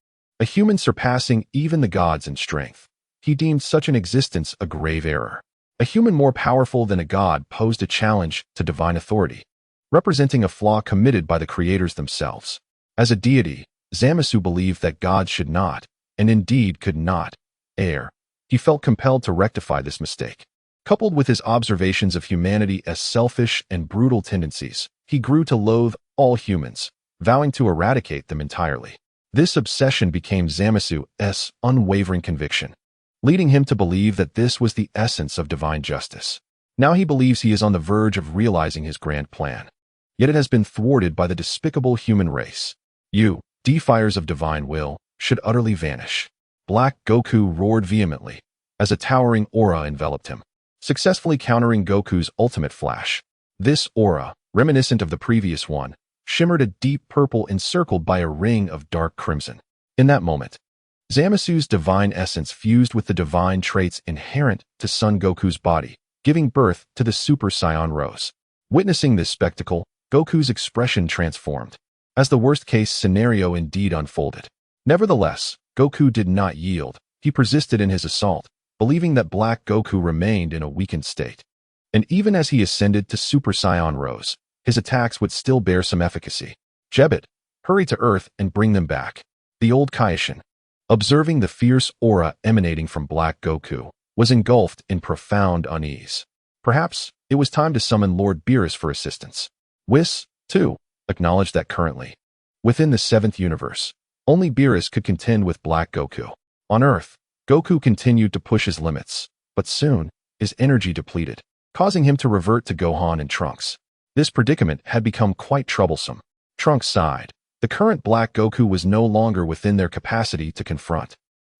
a human surpassing even the gods in strength. He deemed such an existence a grave error. A human more powerful than a god posed a challenge to divine authority, representing a flaw committed by the creators themselves. As a deity, Zamasu believed that gods should not, and indeed could not, err. He felt compelled to rectify this mistake. Coupled with his observations of humanity as selfish and brutal tendencies, he grew to loathe all humans, vowing to eradicate them entirely. This obsession became Zamasu's unwavering conviction, leading him to believe that this was the essence of divine justice. Now he believes he is on the verge of realizing his grand plan. Yet it has been thwarted by the despicable human race. You, defiers of divine will, should utterly vanish. Black Goku roared vehemently, as a towering aura enveloped him, successfully countering Goku's ultimate flash. This aura, reminiscent of the previous one, shimmered a deep purple encircled by a ring of dark crimson. In that moment, Zamasu's divine essence fused with the divine traits inherent to Son Goku's body, giving birth to the Super Saiyan Rose. Witnessing this spectacle, Goku's expression transformed, as the worst-case scenario indeed unfolded. Nevertheless, Goku did not yield. He persisted in his assault, believing that Black Goku remained in a weakened state. And even as he ascended to Super Saiyan Rose, his attacks would still bear some efficacy. Jebit, hurry to Earth and bring them back. The old Kaishin, observing the fierce aura emanating from Black Goku, was engulfed in profound unease. Perhaps it was time to summon Lord Beerus for assistance. Whis, too, acknowledged that currently, within the 7th universe, only Beerus could contend with Black Goku. On Earth, Goku continued to push his limits, but soon, his energy depleted, causing him to revert to Gohan and Trunks. This predicament had become quite troublesome. Trunks sighed. The current Black Goku was no longer within their capacity to confront.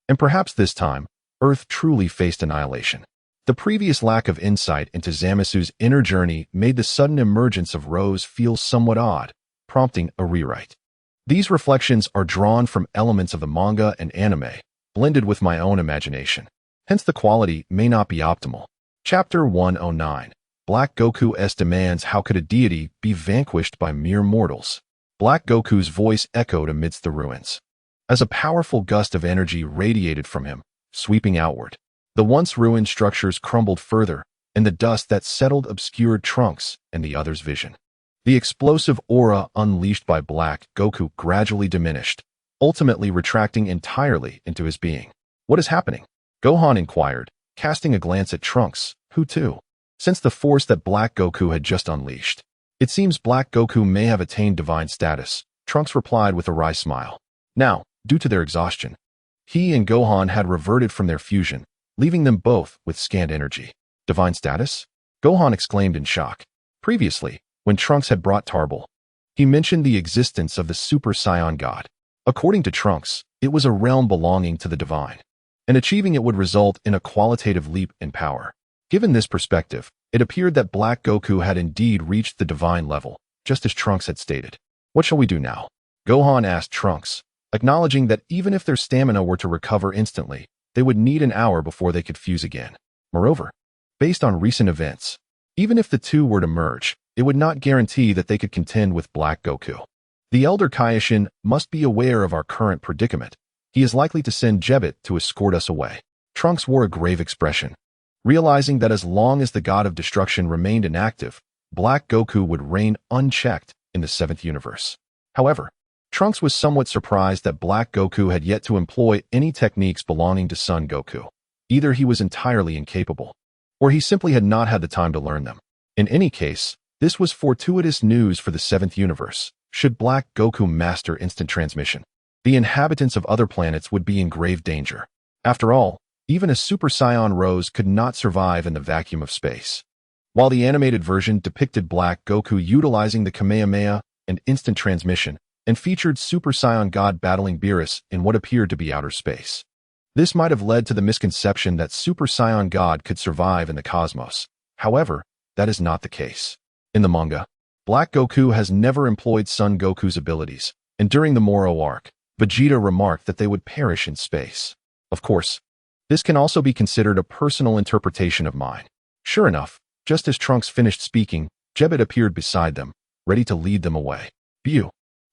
And perhaps this time, Earth truly faced annihilation. The previous lack of insight into Zamasu's inner journey made the sudden emergence of Rose feel somewhat odd, prompting a rewrite. These reflections are drawn from elements of the manga and anime, blended with my own imagination. Hence the quality may not be optimal. Chapter 109. Black Goku's demands. How could a deity be vanquished by mere mortals? Black Goku's voice echoed amidst the ruins, as a powerful gust of energy radiated from him, sweeping outward. The once ruined structures crumbled further, and the dust that settled obscured Trunks and the others' vision. The explosive aura unleashed by Black Goku gradually diminished, ultimately retracting entirely into his being. What is happening? Gohan inquired, casting a glance at Trunks, who too sensed the force that Black Goku had just unleashed. It seems Black Goku may have attained divine status, Trunks replied with a wry smile. Now, due to their exhaustion, he and Gohan had reverted from their fusion, leaving them both with scant energy. Divine status? Gohan exclaimed in shock. Previously, when Trunks had brought Tarbell, he mentioned the existence of the Super Saiyan God. According to Trunks, it was a realm belonging to the divine, and achieving it would result in a qualitative leap in power. Given this perspective, it appeared that Black Goku had indeed reached the divine level, just as Trunks had stated. What shall we do now? Gohan asked Trunks, acknowledging that even if their stamina were to recover instantly, they would need an hour before they could fuse again. Moreover, based on recent events, even if the two were to merge, it would not guarantee that they could contend with Black Goku. The Elder Kaioshin must be aware of our current predicament. He is likely to send Jebbet to escort us away. Trunks wore a grave expression, realizing that as long as the God of Destruction remained inactive, Black Goku would reign unchecked in the 7th universe. However, Trunks was somewhat surprised that Black Goku had yet to employ any techniques belonging to Son Goku. Either he was entirely incapable, or he simply had not had the time to learn them. In any case, this was fortuitous news for the 7th universe. Should Black Goku master instant transmission, the inhabitants of other planets would be in grave danger. After all, even a Super Saiyan Rose could not survive in the vacuum of space. While the animated version depicted Black Goku utilizing the Kamehameha and instant transmission, and featured Super Saiyan God battling Beerus in what appeared to be outer space. This might have led to the misconception that Super Saiyan God could survive in the cosmos. However, that is not the case. In the manga, Black Goku has never employed Son Goku's abilities, and during the Moro arc, Vegeta remarked that they would perish in space. Of course, this can also be considered a personal interpretation of mine. Sure enough, just as Trunks finished speaking, Jebbet appeared beside them, ready to lead them away. Bu.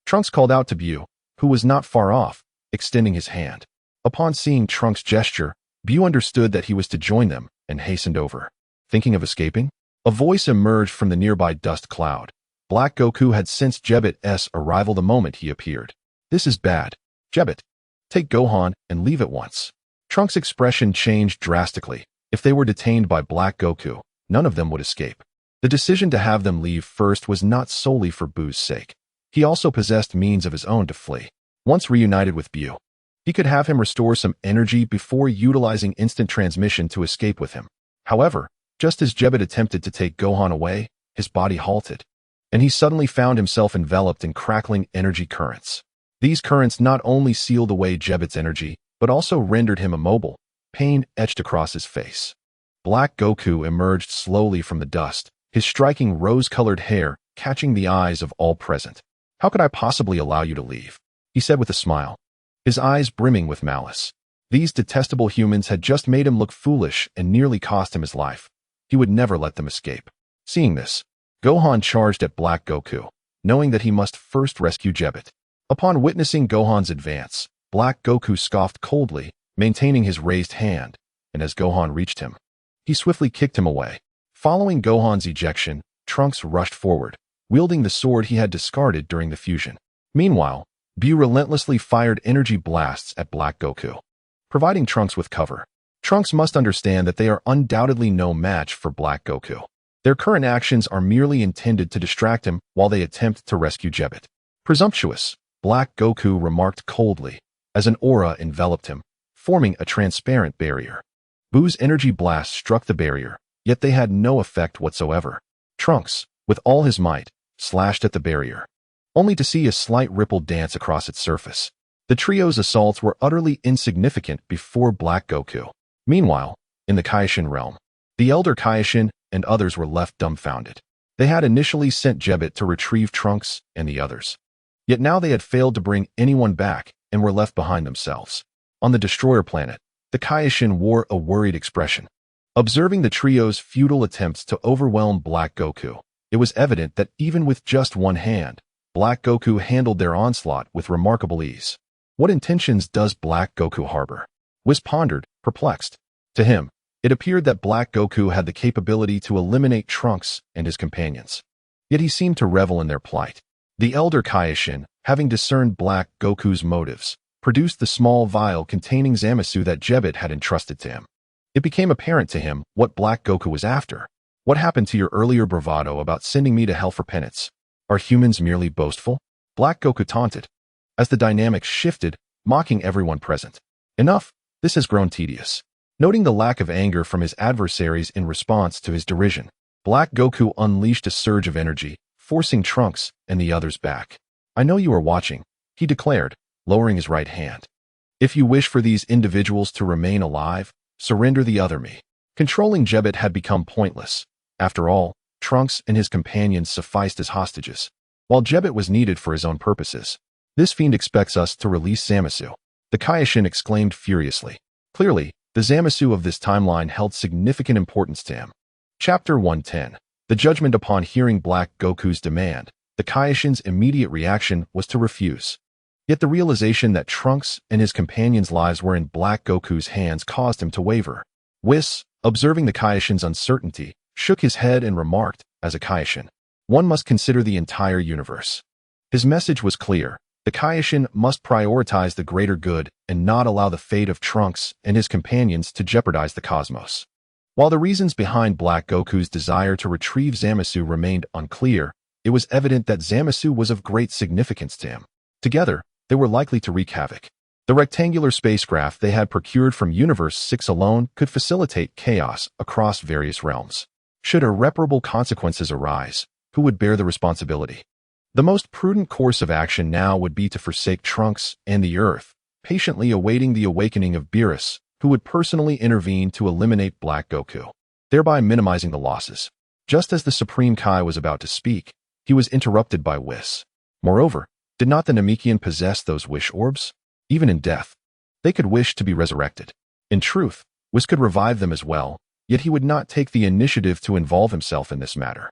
Trunks called out to Bu, who was not far off, extending his hand. Upon seeing Trunks' gesture, Bu understood that he was to join them and hastened over. Thinking of escaping? A voice emerged from the nearby dust cloud. Black Goku had sensed Jebbet's arrival the moment he appeared. This is bad. Jebbet, take Gohan and leave at once. Trunks' expression changed drastically. If they were detained by Black Goku, none of them would escape. The decision to have them leave first was not solely for Bu's sake. He also possessed means of his own to flee. Once reunited with Bu, he could have him restore some energy before utilizing instant transmission to escape with him. However, just as Jebbet attempted to take Gohan away, his body halted, and he suddenly found himself enveloped in crackling energy currents. These currents not only sealed away Jebbet's energy, but also rendered him immobile, pain etched across his face. Black Goku emerged slowly from the dust, his striking rose-colored hair catching the eyes of all present. How could I possibly allow you to leave? He said with a smile, his eyes brimming with malice. These detestable humans had just made him look foolish and nearly cost him his life. He would never let them escape. Seeing this, Gohan charged at Black Goku, knowing that he must first rescue Jebbet. Upon witnessing Gohan's advance, Black Goku scoffed coldly, maintaining his raised hand, and as Gohan reached him, he swiftly kicked him away. Following Gohan's ejection, Trunks rushed forward, wielding the sword he had discarded during the fusion. Meanwhile, Bu relentlessly fired energy blasts at Black Goku, providing Trunks with cover. Trunks must understand that they are undoubtedly no match for Black Goku. Their current actions are merely intended to distract him while they attempt to rescue Jebbet. Presumptuous, Black Goku remarked coldly, as an aura enveloped him, forming a transparent barrier. Bu's energy blast struck the barrier, yet they had no effect whatsoever. Trunks, with all his might, slashed at the barrier, only to see a slight ripple dance across its surface. The trio's assaults were utterly insignificant before Black Goku. Meanwhile, in the Kaioshin realm, the Elder Kaioshin and others were left dumbfounded. They had initially sent Jebbet to retrieve Trunks and the others. Yet now they had failed to bring anyone back and were left behind themselves. On the Destroyer planet, the Kaioshin wore a worried expression. Observing the trio's futile attempts to overwhelm Black Goku, it was evident that even with just one hand, Black Goku handled their onslaught with remarkable ease. What intentions does Black Goku harbor? Whis pondered, perplexed. To him, it appeared that Black Goku had the capability to eliminate Trunks and his companions. Yet he seemed to revel in their plight. The elder Kaioshin, having discerned Black Goku's motives, produced the small vial containing Zamasu that Jebbet had entrusted to him. It became apparent to him what Black Goku was after. What happened to your earlier bravado about sending me to hell for penance? Are humans merely boastful? Black Goku taunted. As the dynamics shifted, mocking everyone present. Enough, this has grown tedious. Noting the lack of anger from his adversaries in response to his derision, Black Goku unleashed a surge of energy, forcing Trunks and the others back. I know you are watching, he declared, lowering his right hand. If you wish for these individuals to remain alive, surrender the other me. Controlling Jebbet had become pointless. After all, Trunks and his companions sufficed as hostages, while Jebbet was needed for his own purposes. This fiend expects us to release Zamasu. The Kaioshin exclaimed furiously. Clearly, the Zamasu of this timeline held significant importance to him. Chapter 110. The judgment. Upon hearing Black Goku's demand, the Kaioshin's immediate reaction was to refuse. Yet the realization that Trunks and his companions' lives were in Black Goku's hands caused him to waver. Whis, observing the Kaioshin's uncertainty, shook his head and remarked, as a Kaioshin, one must consider the entire universe. His message was clear. The Kaioshin must prioritize the greater good and not allow the fate of Trunks and his companions to jeopardize the cosmos. While the reasons behind Black Goku's desire to retrieve Zamasu remained unclear, it was evident that Zamasu was of great significance to him. Together, they were likely to wreak havoc. The rectangular spacecraft they had procured from Universe 6 alone could facilitate chaos across various realms. Should irreparable consequences arise, who would bear the responsibility? The most prudent course of action now would be to forsake Trunks and the Earth, patiently awaiting the awakening of Beerus, who would personally intervene to eliminate Black Goku, thereby minimizing the losses. Just as the Supreme Kai was about to speak, he was interrupted by Whis. Moreover, did not the Namekian possess those wish orbs? Even in death, they could wish to be resurrected. In truth, Whis could revive them as well, yet he would not take the initiative to involve himself in this matter.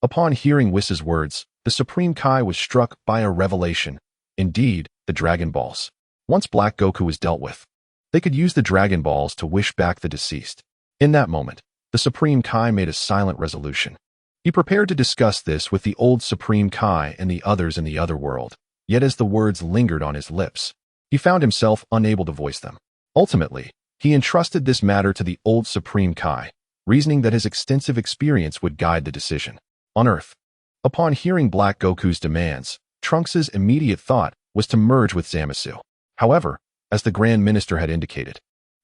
Upon hearing Whis' words, the Supreme Kai was struck by a revelation. Indeed, the Dragon Balls. Once Black Goku was dealt with, they could use the Dragon Balls to wish back the deceased. In that moment, the Supreme Kai made a silent resolution. He prepared to discuss this with the old Supreme Kai and the others in the other world, yet as the words lingered on his lips, he found himself unable to voice them. Ultimately, he entrusted this matter to the old Supreme Kai, reasoning that his extensive experience would guide the decision. On Earth, upon hearing Black Goku's demands, Trunks' immediate thought was to merge with Zamasu. However, as the Grand Minister had indicated,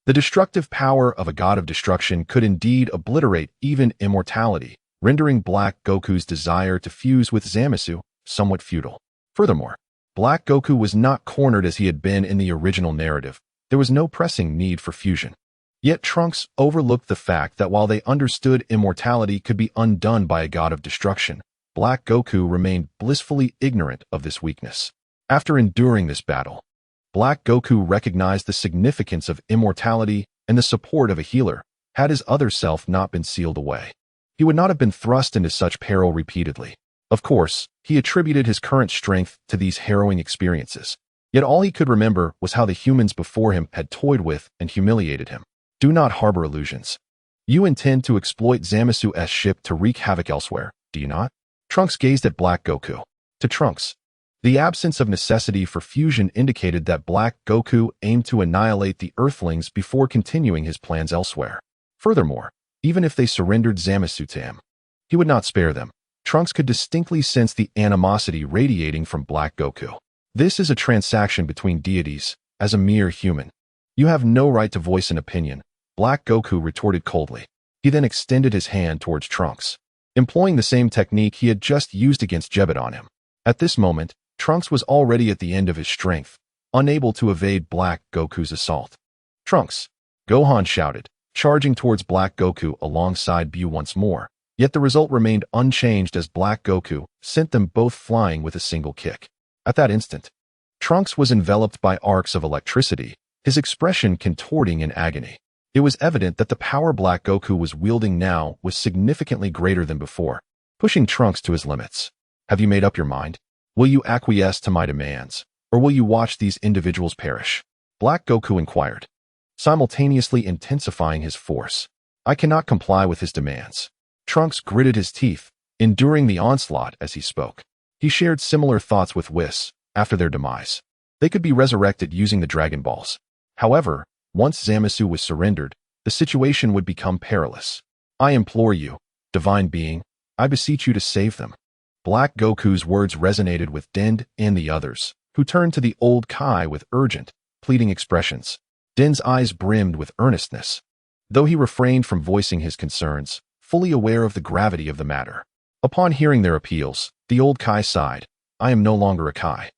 the destructive power of a god of destruction could indeed obliterate even immortality, rendering Black Goku's desire to fuse with Zamasu somewhat futile. Furthermore, Black Goku was not cornered as he had been in the original narrative. There was no pressing need for fusion. Yet Trunks overlooked the fact that while they understood immortality could be undone by a god of destruction, Black Goku remained blissfully ignorant of this weakness. After enduring this battle, Black Goku recognized the significance of immortality and the support of a healer. Had his other self not been sealed away, he would not have been thrust into such peril repeatedly. Of course, he attributed his current strength to these harrowing experiences. Yet all he could remember was how the humans before him had toyed with and humiliated him. Do not harbor illusions. You intend to exploit Zamasu's ship to wreak havoc elsewhere, do you not? Trunks gazed at Black Goku. To Trunks, the absence of necessity for fusion indicated that Black Goku aimed to annihilate the Earthlings before continuing his plans elsewhere. Furthermore, even if they surrendered Zamasu to him, he would not spare them. Trunks could distinctly sense the animosity radiating from Black Goku. This is a transaction between deities. As a mere human, you have no right to voice an opinion, Black Goku retorted coldly. He then extended his hand towards Trunks, employing the same technique he had just used against Jebbet on him. At this moment, Trunks was already at the end of his strength, unable to evade Black Goku's assault. Trunks! Gohan shouted, charging towards Black Goku alongside Bu once more. Yet the result remained unchanged as Black Goku sent them both flying with a single kick. At that instant, Trunks was enveloped by arcs of electricity, his expression contorting in agony. It was evident that the power Black Goku was wielding now was significantly greater than before, pushing Trunks to his limits. Have you made up your mind? Will you acquiesce to my demands, or will you watch these individuals perish? Black Goku inquired, simultaneously intensifying his force. I cannot comply with his demands. Trunks gritted his teeth, enduring the onslaught as he spoke. He shared similar thoughts with Whis after their demise. They could be resurrected using the Dragon Balls. However, once Zamasu was surrendered, the situation would become perilous. I implore you, divine being, I beseech you to save them. Black Goku's words resonated with Dend and the others, who turned to the old Kai with urgent, pleading expressions. Dend's eyes brimmed with earnestness, though he refrained from voicing his concerns, fully aware of the gravity of the matter. Upon hearing their appeals, the old Kai sighed. I am no longer a Kai.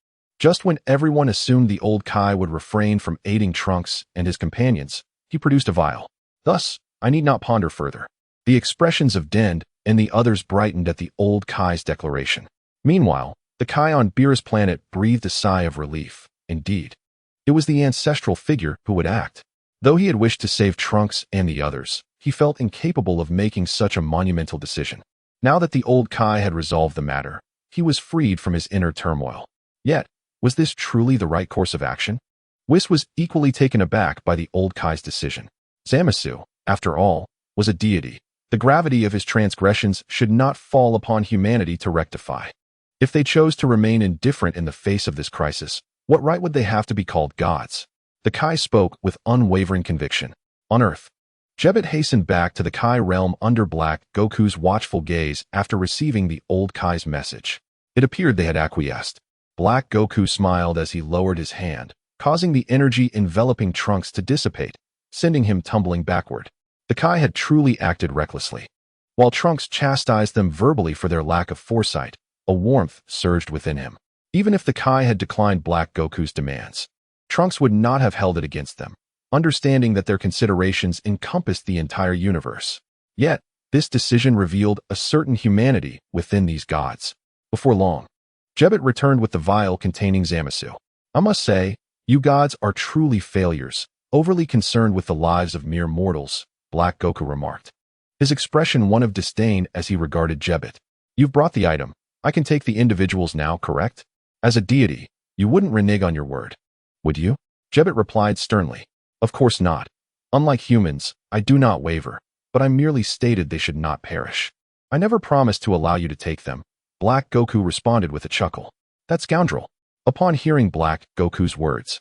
Just when everyone assumed the old Kai would refrain from aiding Trunks and his companions, he produced a vial. Thus, I need not ponder further. The expressions of Dend and the others brightened at the old Kai's declaration. Meanwhile, the Kai on Beerus' planet breathed a sigh of relief. Indeed, it was the ancestral figure who would act. Though he had wished to save Trunks and the others, he felt incapable of making such a monumental decision. Now that the old Kai had resolved the matter, he was freed from his inner turmoil. Yet, was this truly the right course of action? Whis was equally taken aback by the old Kai's decision. Zamasu, after all, was a deity. The gravity of his transgressions should not fall upon humanity to rectify. If they chose to remain indifferent in the face of this crisis, what right would they have to be called gods? The Kai spoke with unwavering conviction. On Earth, Jebbet hastened back to the Kai realm under Black Goku's watchful gaze after receiving the old Kai's message. It appeared they had acquiesced. Black Goku smiled as he lowered his hand, causing the energy enveloping Trunks to dissipate, sending him tumbling backward. The Kai had truly acted recklessly. While Trunks chastised them verbally for their lack of foresight, a warmth surged within him. Even if the Kai had declined Black Goku's demands, Trunks would not have held it against them, understanding that their considerations encompassed the entire universe. Yet, this decision revealed a certain humanity within these gods. Before long, Jebbet returned with the vial containing Zamasu. I must say, you gods are truly failures, overly concerned with the lives of mere mortals, Black Goku remarked, his expression one of disdain as he regarded Jebbet. You've brought the item. I can take the individuals now, correct? As a deity, you wouldn't renege on your word, would you? Jebbet replied sternly. Of course not. Unlike humans, I do not waver, but I merely stated they should not perish. I never promised to allow you to take them. Black Goku responded with a chuckle. That scoundrel. Upon hearing Black Goku's words,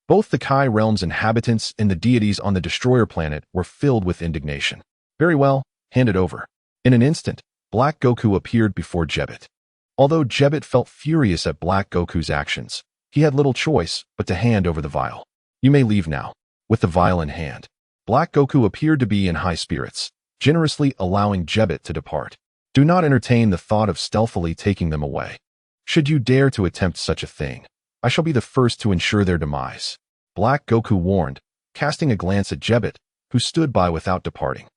both the Kai realm's inhabitants and the deities on the Destroyer planet were filled with indignation. Very well, hand it over. In an instant, Black Goku appeared before Jebbet. Although Jebbet felt furious at Black Goku's actions, he had little choice but to hand over the vial. You may leave now. With the vial in hand, Black Goku appeared to be in high spirits, generously allowing Jebbet to depart. Do not entertain the thought of stealthily taking them away. Should you dare to attempt such a thing, I shall be the first to ensure their demise. Black Goku warned, casting a glance at Jebbet, who stood by without departing.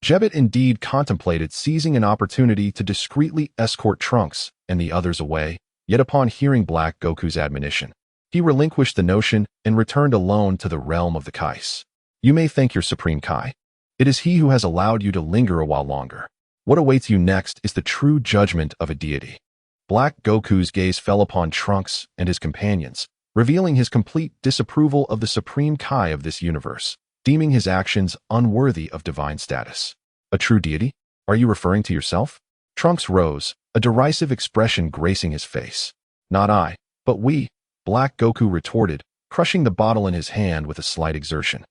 Jebbet indeed contemplated seizing an opportunity to discreetly escort Trunks and the others away, yet upon hearing Black Goku's admonition, he relinquished the notion and returned alone to the realm of the Kais. You may thank your Supreme Kai. It is he who has allowed you to linger a while longer. What awaits you next is the true judgment of a deity. Black Goku's gaze fell upon Trunks and his companions, revealing his complete disapproval of the Supreme Kai of this universe, deeming his actions unworthy of divine status. A true deity? Are you referring to yourself? Trunks rose, a derisive expression gracing his face. Not I, but we, Black Goku retorted, crushing the bottle in his hand with a slight exertion.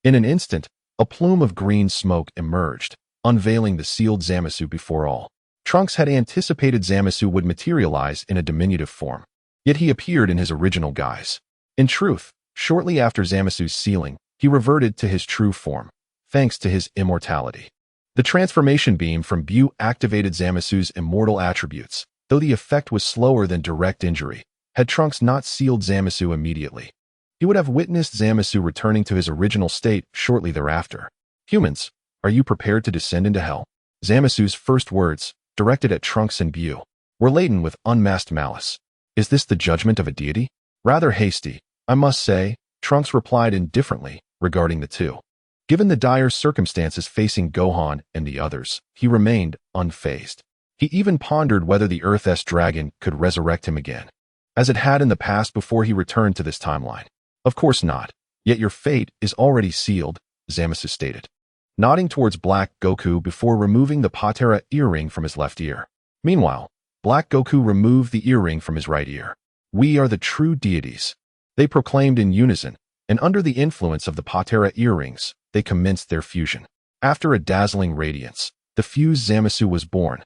In an instant, a plume of green smoke emerged, unveiling the sealed Zamasu before all. Trunks had anticipated Zamasu would materialize in a diminutive form, yet he appeared in his original guise. In truth, shortly after Zamasu's sealing, he reverted to his true form, thanks to his immortality. The transformation beam from Bu activated Zamasu's immortal attributes, though the effect was slower than direct injury. Had Trunks not sealed Zamasu immediately, he would have witnessed Zamasu returning to his original state shortly thereafter. Humans, are you prepared to descend into hell? Zamasu's first words, directed at Trunks and Bu, were laden with unmasked malice. Is this the judgment of a deity? Rather hasty, I must say, Trunks replied indifferently regarding the two. Given the dire circumstances facing Gohan and the others, he remained unfazed. He even pondered whether the Earth's dragon could resurrect him again, as it had in the past before he returned to this timeline. Of course not. Yet your fate is already sealed, Zamasu stated, nodding towards Black Goku before removing the Patera earring from his left ear. Meanwhile, Black Goku removed the earring from his right ear. "We are the true deities," they proclaimed in unison, and under the influence of the Patera earrings, they commenced their fusion. After a dazzling radiance, the fused Zamasu was born,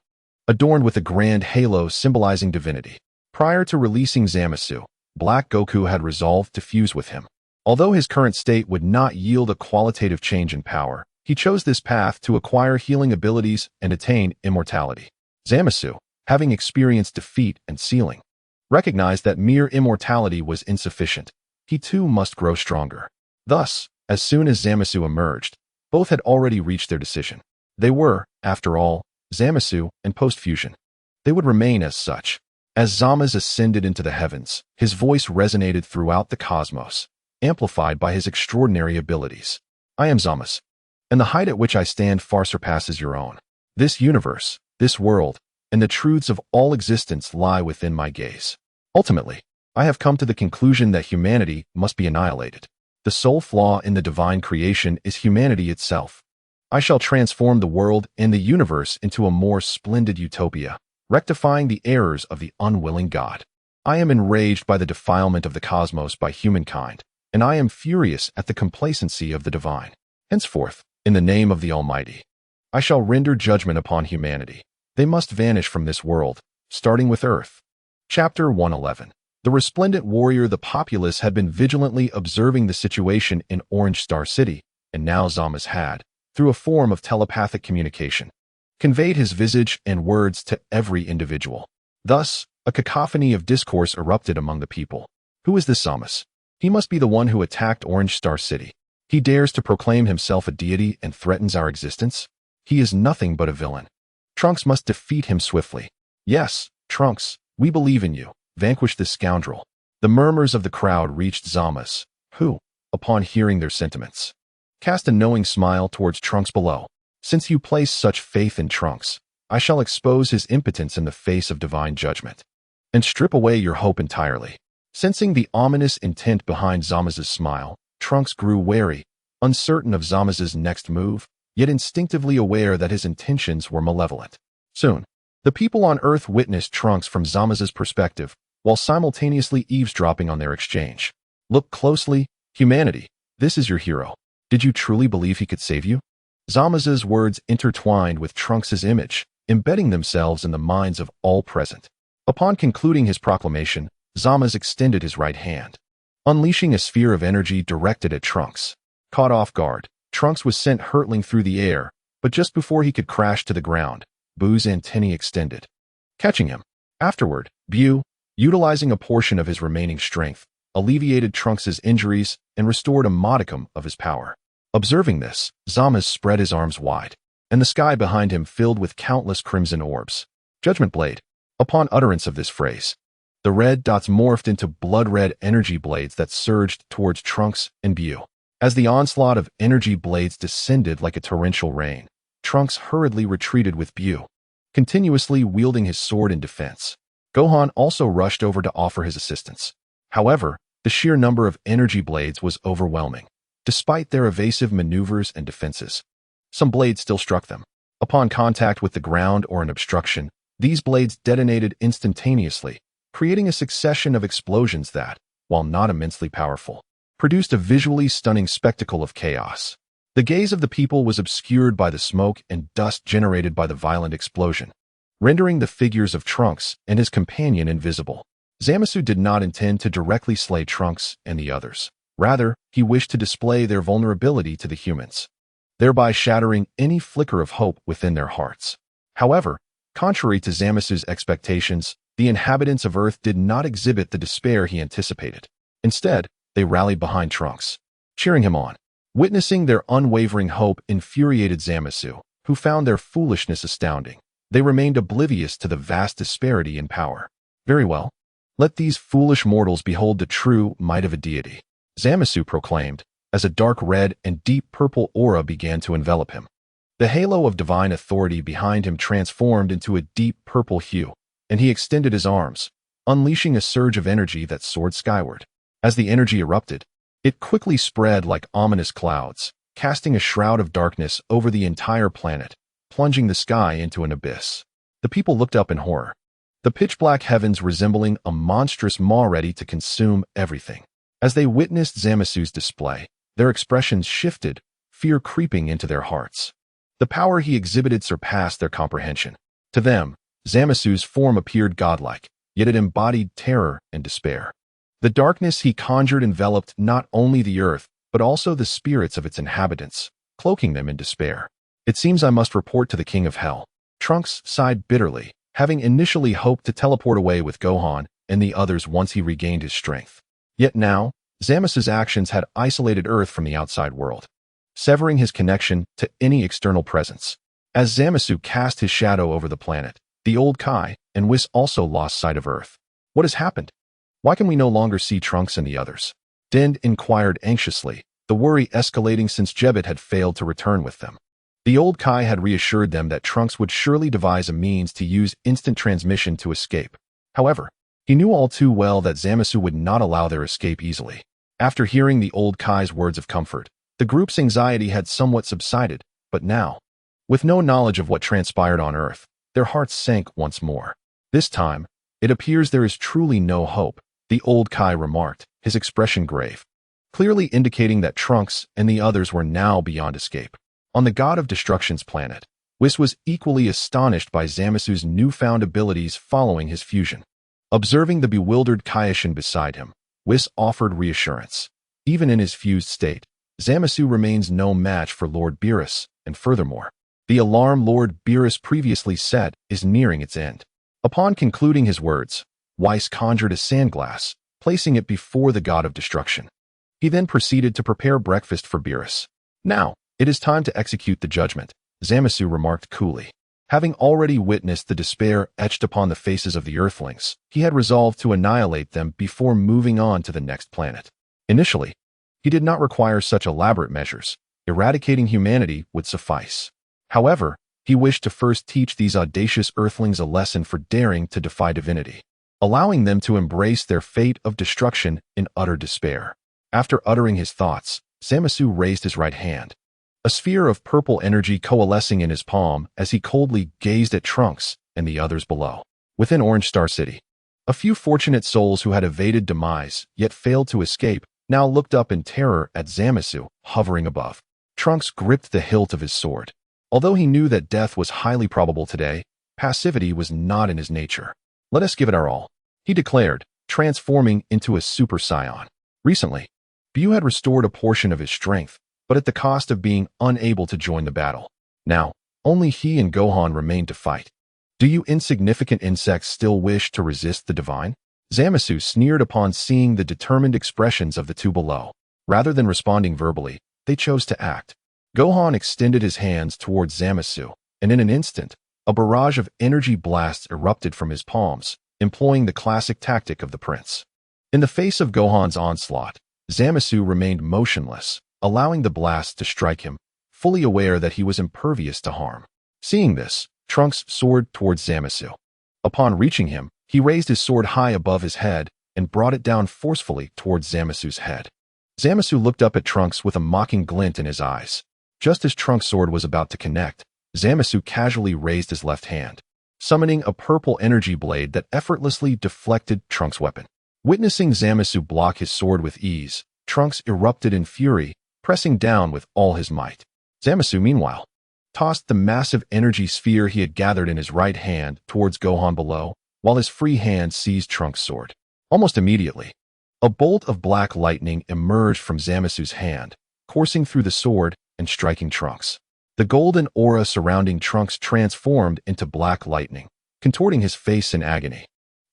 adorned with a grand halo symbolizing divinity. Prior to releasing Zamasu, Black Goku had resolved to fuse with him. Although his current state would not yield a qualitative change in power, he chose this path to acquire healing abilities and attain immortality. Zamasu, having experienced defeat and sealing, recognized that mere immortality was insufficient. He too must grow stronger. Thus, as soon as Zamasu emerged, both had already reached their decision. They were, after all, Zamasu and post-fusion. They would remain as such. As Zamasu ascended into the heavens, his voice resonated throughout the cosmos, amplified by his extraordinary abilities. "I am Zamasu, and the height at which I stand far surpasses your own. This universe, this world, and the truths of all existence lie within my gaze. Ultimately, I have come to the conclusion that humanity must be annihilated. The sole flaw in the divine creation is humanity itself. I shall transform the world and the universe into a more splendid utopia, rectifying the errors of the unwilling God. I am enraged by the defilement of the cosmos by humankind, and I am furious at the complacency of the divine. Henceforth, in the name of the Almighty, I shall render judgment upon humanity. They must vanish from this world, starting with Earth." Chapter 111. The resplendent warrior. The populace had been vigilantly observing the situation in Orange Star City, and now Zamasu had, through a form of telepathic communication, conveyed his visage and words to every individual. Thus, a cacophony of discourse erupted among the people. "Who is this Zamasu? He must be the one who attacked Orange Star City. He dares to proclaim himself a deity and threatens our existence. He is nothing but a villain. Trunks must defeat him swiftly. Yes, Trunks, we believe in you. Vanquish this scoundrel." The murmurs of the crowd reached Zamasu, who, upon hearing their sentiments, cast a knowing smile towards Trunks below. "Since you place such faith in Trunks, I shall expose his impotence in the face of divine judgment, and strip away your hope entirely." Sensing the ominous intent behind Zamasu's smile, Trunks grew wary, uncertain of Zamasu's next move, yet instinctively aware that his intentions were malevolent. Soon, the people on Earth witnessed Trunks from Zamasu's perspective, while simultaneously eavesdropping on their exchange. "Look closely, humanity. This is your hero. Did you truly believe he could save you?" Zamasu's words intertwined with Trunks's image, embedding themselves in the minds of all present. Upon concluding his proclamation, Zamasu extended his right hand, unleashing a sphere of energy directed at Trunks. Caught off guard, Trunks was sent hurtling through the air, but just before he could crash to the ground, Buu's antennae extended, catching him. Afterward, Bu, utilizing a portion of his remaining strength, alleviated Trunks's injuries and restored a modicum of his power. Observing this, Zamasu spread his arms wide, and the sky behind him filled with countless crimson orbs. Judgment Blade. Upon utterance of this phrase, the red dots morphed into blood-red energy blades that surged towards Trunks and Bu. As the onslaught of energy blades descended like a torrential rain, Trunks hurriedly retreated with Bu, continuously wielding his sword in defense. Gohan also rushed over to offer his assistance. However, the sheer number of energy blades was overwhelming. Despite their evasive maneuvers and defenses, some blades still struck them. Upon contact with the ground or an obstruction, these blades detonated instantaneously, creating a succession of explosions that, while not immensely powerful, produced a visually stunning spectacle of chaos. The gaze of the people was obscured by the smoke and dust generated by the violent explosion, rendering the figures of Trunks and his companion invisible. Zamasu did not intend to directly slay Trunks and the others. Rather, he wished to display their vulnerability to the humans, thereby shattering any flicker of hope within their hearts. However, contrary to Zamasu's expectations, the inhabitants of Earth did not exhibit the despair he anticipated. Instead, they rallied behind Trunks, cheering him on. Witnessing their unwavering hope infuriated Zamasu, who found their foolishness astounding. They remained oblivious to the vast disparity in power. "Very well. Let these foolish mortals behold the true might of a deity," Zamasu proclaimed, as a dark red and deep purple aura began to envelop him. The halo of divine authority behind him transformed into a deep purple hue, and he extended his arms, unleashing a surge of energy that soared skyward. As the energy erupted, it quickly spread like ominous clouds, casting a shroud of darkness over the entire planet, plunging the sky into an abyss. The people looked up in horror, the pitch-black heavens resembling a monstrous maw ready to consume everything. As they witnessed Zamasu's display, their expressions shifted, fear creeping into their hearts. The power he exhibited surpassed their comprehension. To them, Zamasu's form appeared godlike, yet it embodied terror and despair. The darkness he conjured enveloped not only the earth, but also the spirits of its inhabitants, cloaking them in despair. It seems I must report to the King of Hell. Trunks sighed bitterly, having initially hoped to teleport away with Gohan and the others once he regained his strength. Yet now, Zamasu's actions had isolated Earth from the outside world, severing his connection to any external presence. As Zamasu cast his shadow over the planet, the old Kai and Whis also lost sight of Earth. What has happened? Why can we no longer see Trunks and the others? Dend inquired anxiously, the worry escalating since Jebbet had failed to return with them. The old Kai had reassured them that Trunks would surely devise a means to use instant transmission to escape. However, he knew all too well that Zamasu would not allow their escape easily. After hearing the old Kai's words of comfort, the group's anxiety had somewhat subsided, but now, with no knowledge of what transpired on Earth, their hearts sank once more. This time, it appears there is truly no hope, the old Kai remarked, his expression grave, clearly indicating that Trunks and the others were now beyond escape. On the God of Destruction's planet, Whis was equally astonished by Zamasu's newfound abilities following his fusion. Observing the bewildered Kaioshin beside him, Whis offered reassurance. Even in his fused state, Zamasu remains no match for Lord Beerus, and furthermore, the alarm Lord Beerus previously set is nearing its end. Upon concluding his words, Whis conjured a sandglass, placing it before the God of Destruction. He then proceeded to prepare breakfast for Beerus. Now, it is time to execute the judgment, Zamasu remarked coolly. Having already witnessed the despair etched upon the faces of the Earthlings, he had resolved to annihilate them before moving on to the next planet. Initially, he did not require such elaborate measures. Eradicating humanity would suffice. However, he wished to first teach these audacious Earthlings a lesson for daring to defy divinity, allowing them to embrace their fate of destruction in utter despair. After uttering his thoughts, Zamasu raised his right hand, a sphere of purple energy coalescing in his palm as he coldly gazed at Trunks and the others below. Within Orange Star City, a few fortunate souls who had evaded demise yet failed to escape now looked up in terror at Zamasu hovering above. Trunks gripped the hilt of his sword. Although he knew that death was highly probable today, passivity was not in his nature. Let us give it our all, he declared, transforming into a Super Saiyan. Recently, Bu had restored a portion of his strength, but at the cost of being unable to join the battle. Now, only he and Gohan remained to fight. Do you insignificant insects still wish to resist the divine? Zamasu sneered upon seeing the determined expressions of the two below. Rather than responding verbally, they chose to act. Gohan extended his hands towards Zamasu, and in an instant, a barrage of energy blasts erupted from his palms, employing the classic tactic of the prince. In the face of Gohan's onslaught, Zamasu remained motionless, allowing the blasts to strike him, fully aware that he was impervious to harm. Seeing this, Trunks soared towards Zamasu. Upon reaching him, he raised his sword high above his head and brought it down forcefully towards Zamasu's head. Zamasu looked up at Trunks with a mocking glint in his eyes. Just as Trunks' sword was about to connect, Zamasu casually raised his left hand, summoning a purple energy blade that effortlessly deflected Trunks' weapon. Witnessing Zamasu block his sword with ease, Trunks erupted in fury, pressing down with all his might. Zamasu, meanwhile, tossed the massive energy sphere he had gathered in his right hand towards Gohan below, while his free hand seized Trunks' sword. Almost immediately, a bolt of black lightning emerged from Zamasu's hand, coursing through the sword and striking Trunks. The golden aura surrounding Trunks transformed into black lightning, contorting his face in agony.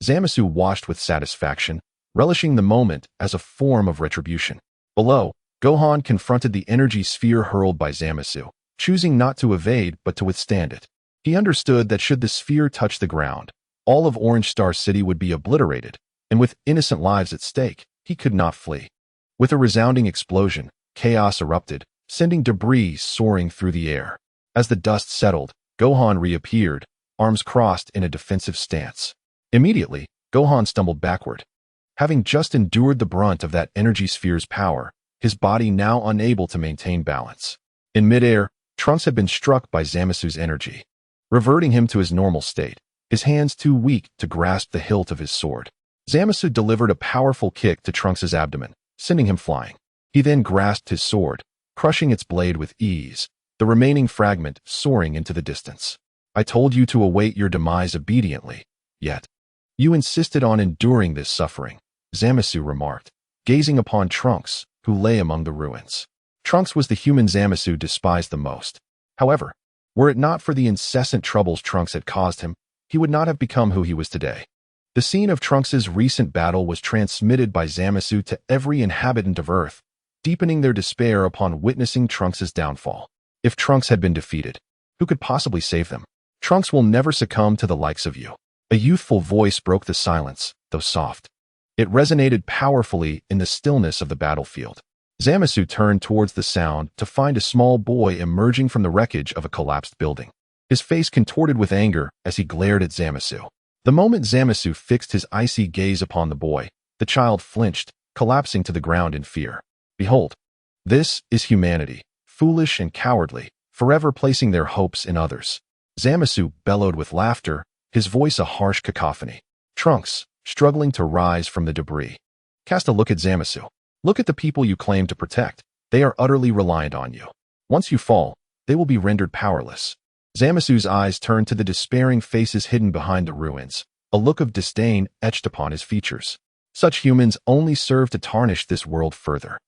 Zamasu watched with satisfaction, relishing the moment as a form of retribution. Below, Gohan confronted the energy sphere hurled by Zamasu, choosing not to evade but to withstand it. He understood that should the sphere touch the ground, all of Orange Star City would be obliterated, and with innocent lives at stake, he could not flee. With a resounding explosion, chaos erupted, sending debris soaring through the air. As the dust settled, Gohan reappeared, arms crossed in a defensive stance. Immediately, Gohan stumbled backward. Having just endured the brunt of that energy sphere's power, his body now unable to maintain balance. In midair, Trunks had been struck by Zamasu's energy, reverting him to his normal state, his hands too weak to grasp the hilt of his sword. Zamasu delivered a powerful kick to Trunks' abdomen, sending him flying. He then grasped his sword, crushing its blade with ease, the remaining fragment soaring into the distance. I told you to await your demise obediently, yet you insisted on enduring this suffering, Zamasu remarked, gazing upon Trunks, who lay among the ruins. Trunks was the human Zamasu despised the most. However, were it not for the incessant troubles Trunks had caused him, he would not have become who he was today. The scene of Trunks' recent battle was transmitted by Zamasu to every inhabitant of Earth, deepening their despair upon witnessing Trunks' downfall. If Trunks had been defeated, who could possibly save them? Trunks will never succumb to the likes of you. A youthful voice broke the silence, though soft. It resonated powerfully in the stillness of the battlefield. Zamasu turned towards the sound to find a small boy emerging from the wreckage of a collapsed building. His face contorted with anger as he glared at Zamasu. The moment Zamasu fixed his icy gaze upon the boy, the child flinched, collapsing to the ground in fear. Behold, this is humanity, foolish and cowardly, forever placing their hopes in others. Zamasu bellowed with laughter, his voice a harsh cacophony. Trunks, struggling to rise from the debris, cast a look at Zamasu. Look at the people you claim to protect. They are utterly reliant on you. Once you fall, they will be rendered powerless. Zamasu's eyes turned to the despairing faces hidden behind the ruins, a look of disdain etched upon his features. Such humans only serve to tarnish this world further.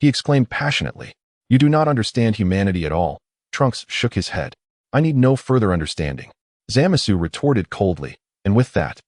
He exclaimed passionately, "You do not understand humanity at all." Trunks shook his head. "I need no further understanding." Zamasu retorted coldly, and with that,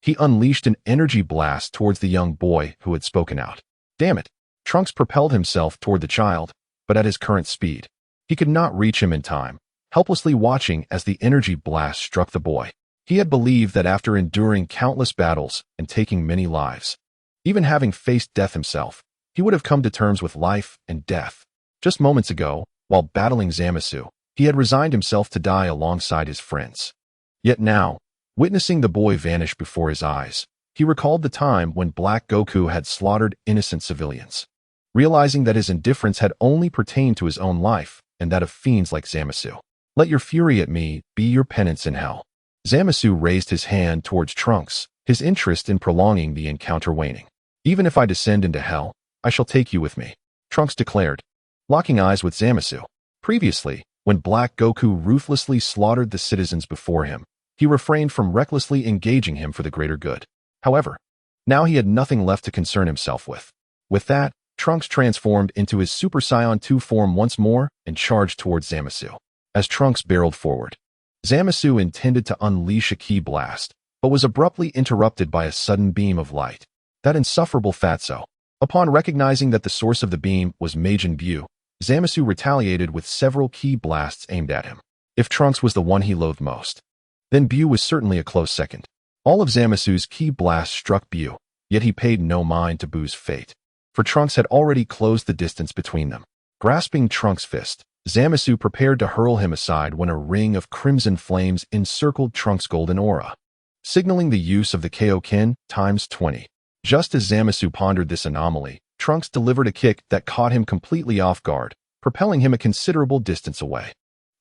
he unleashed an energy blast towards the young boy who had spoken out. Damn it! Trunks propelled himself toward the child, but at his current speed. He could not reach him in time, helplessly watching as the energy blast struck the boy. He had believed that after enduring countless battles and taking many lives, even having faced death himself, he would have come to terms with life and death. Just moments ago, while battling Zamasu, he had resigned himself to die alongside his friends. Yet now, witnessing the boy vanish before his eyes, he recalled the time when Black Goku had slaughtered innocent civilians. Realizing that his indifference had only pertained to his own life and that of fiends like Zamasu. Let your fury at me be your penance in hell. Zamasu raised his hand towards Trunks, his interest in prolonging the encounter waning. Even if I descend into hell, I shall take you with me, Trunks declared, locking eyes with Zamasu. Previously, when Black Goku ruthlessly slaughtered the citizens before him, he refrained from recklessly engaging him for the greater good. However, now he had nothing left to concern himself with. With that, Trunks transformed into his Super Saiyan 2 form once more and charged towards Zamasu. As Trunks barreled forward, Zamasu intended to unleash a ki blast, but was abruptly interrupted by a sudden beam of light. That insufferable fatso. Upon recognizing that the source of the beam was Majin Buu, Zamasu retaliated with several ki blasts aimed at him. If Trunks was the one he loathed most, then Buu was certainly a close second. All of Zamasu's ki blasts struck Buu, yet he paid no mind to Buu's fate, for Trunks had already closed the distance between them. Grasping Trunks' fist, Zamasu prepared to hurl him aside when a ring of crimson flames encircled Trunks' golden aura, signaling the use of the Kaioken times 20. Just as Zamasu pondered this anomaly, Trunks delivered a kick that caught him completely off guard, propelling him a considerable distance away.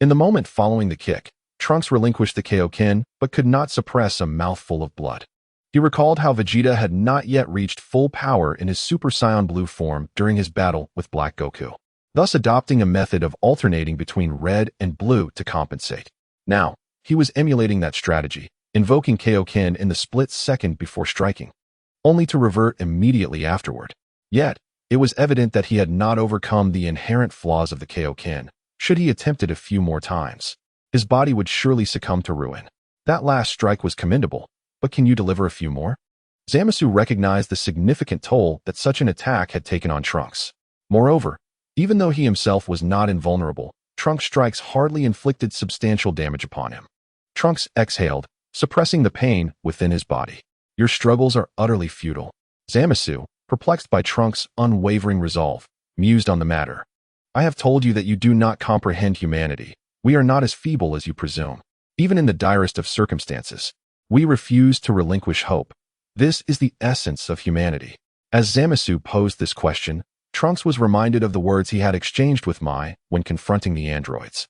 In the moment following the kick, Trunks relinquished the Kaioken, but could not suppress a mouthful of blood. He recalled how Vegeta had not yet reached full power in his Super Saiyan Blue form during his battle with Black Goku, thus adopting a method of alternating between red and blue to compensate. Now, he was emulating that strategy, invoking Kaioken in the split second before striking, only to revert immediately afterward. Yet, it was evident that he had not overcome the inherent flaws of the Kaioken. Should he attempt it a few more times, his body would surely succumb to ruin. That last strike was commendable, but can you deliver a few more? Zamasu recognized the significant toll that such an attack had taken on Trunks. Moreover, even though he himself was not invulnerable, Trunks' strikes hardly inflicted substantial damage upon him. Trunks exhaled, suppressing the pain within his body. Your struggles are utterly futile. Zamasu, perplexed by Trunks' unwavering resolve, mused on the matter. I have told you that you do not comprehend humanity. We are not as feeble as you presume. Even in the direst of circumstances, we refuse to relinquish hope. This is the essence of humanity. As Zamasu posed this question, Trunks was reminded of the words he had exchanged with Mai when confronting the androids.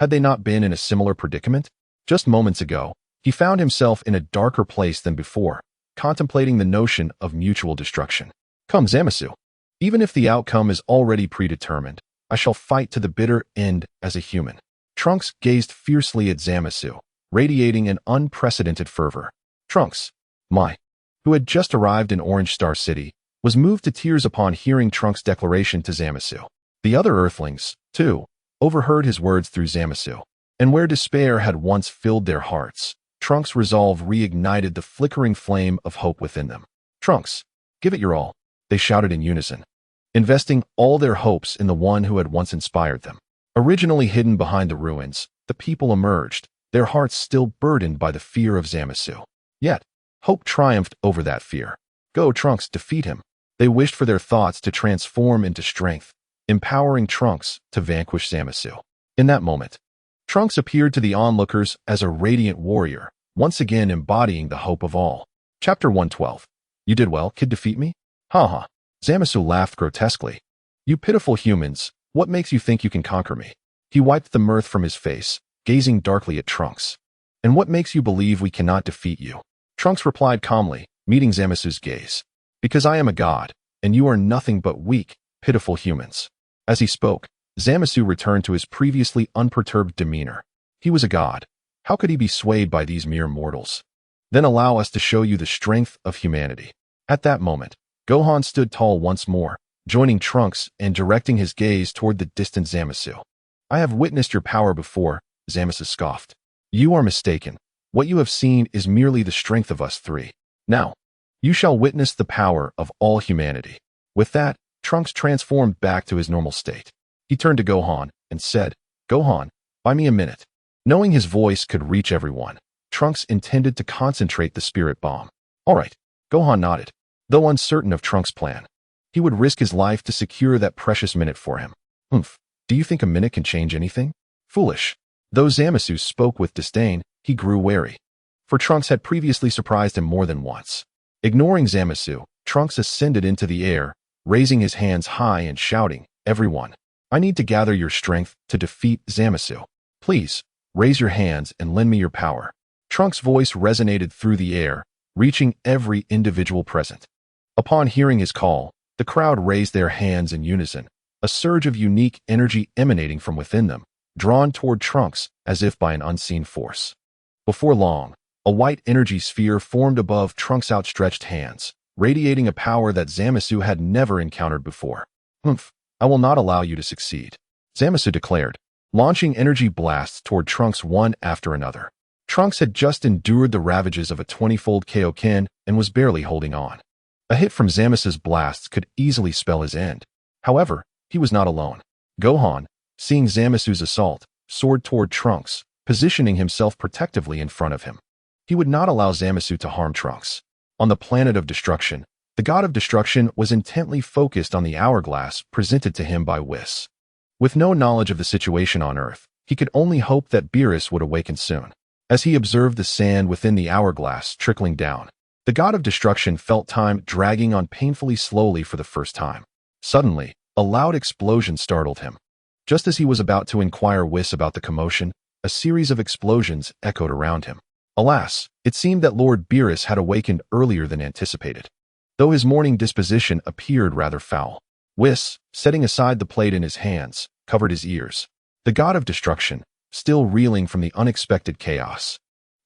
Had they not been in a similar predicament? Just moments ago, he found himself in a darker place than before, contemplating the notion of mutual destruction. Come, Zamasu. Even if the outcome is already predetermined, I shall fight to the bitter end as a human. Trunks gazed fiercely at Zamasu, radiating an unprecedented fervor. Trunks, Mai, who had just arrived in Orange Star City, was moved to tears upon hearing Trunks' declaration to Zamasu. The other Earthlings, too, overheard his words through Zamasu, and where despair had once filled their hearts, Trunks' resolve reignited the flickering flame of hope within them. Trunks, give it your all, they shouted in unison, investing all their hopes in the one who had once inspired them. Originally hidden behind the ruins, the people emerged, their hearts still burdened by the fear of Zamasu. Yet, hope triumphed over that fear. Go, Trunks, defeat him. They wished for their thoughts to transform into strength, empowering Trunks to vanquish Zamasu. In that moment, Trunks appeared to the onlookers as a radiant warrior, once again embodying the hope of all. Chapter 112. You did well, kid, defeat me? Ha. Zamasu laughed grotesquely. You pitiful humans, what makes you think you can conquer me? He wiped the mirth from his face, gazing darkly at Trunks. And what makes you believe we cannot defeat you? Trunks replied calmly, meeting Zamasu's gaze. Because I am a god, and you are nothing but weak, pitiful humans. As he spoke, Zamasu returned to his previously unperturbed demeanor. He was a god. How could he be swayed by these mere mortals? Then allow us to show you the strength of humanity. At that moment, Gohan stood tall once more, joining Trunks and directing his gaze toward the distant Zamasu. I have witnessed your power before, Zamasu scoffed. You are mistaken. What you have seen is merely the strength of us three. Now, you shall witness the power of all humanity. With that, Trunks transformed back to his normal state. He turned to Gohan and said, Gohan, buy me a minute. Knowing his voice could reach everyone, Trunks intended to concentrate the spirit bomb. All right, Gohan nodded, though uncertain of Trunks' plan. He would risk his life to secure that precious minute for him. Do you think a minute can change anything? Foolish. Though Zamasu spoke with disdain, he grew wary. For Trunks had previously surprised him more than once. Ignoring Zamasu, Trunks ascended into the air, raising his hands high and shouting, Everyone, I need to gather your strength to defeat Zamasu. Please, raise your hands and lend me your power. Trunks' voice resonated through the air, reaching every individual present. Upon hearing his call, the crowd raised their hands in unison, a surge of unique energy emanating from within them, drawn toward Trunks as if by an unseen force. Before long, a white energy sphere formed above Trunks' outstretched hands, radiating a power that Zamasu had never encountered before. I will not allow you to succeed, Zamasu declared, launching energy blasts toward Trunks one after another. Trunks had just endured the ravages of a 20-fold Kaioken and was barely holding on. A hit from Zamasu's blasts could easily spell his end. However, he was not alone. Gohan, seeing Zamasu's assault, soared toward Trunks, positioning himself protectively in front of him. He would not allow Zamasu to harm Trunks. On the planet of destruction, the god of destruction was intently focused on the hourglass presented to him by Whis. With no knowledge of the situation on Earth, he could only hope that Beerus would awaken soon. As he observed the sand within the hourglass trickling down, the god of destruction felt time dragging on painfully slowly for the first time. Suddenly, a loud explosion startled him. Just as he was about to inquire Whis about the commotion, a series of explosions echoed around him. Alas, it seemed that Lord Beerus had awakened earlier than anticipated. Though his morning disposition appeared rather foul, Whis, setting aside the plate in his hands, covered his ears. The god of destruction, still reeling from the unexpected chaos,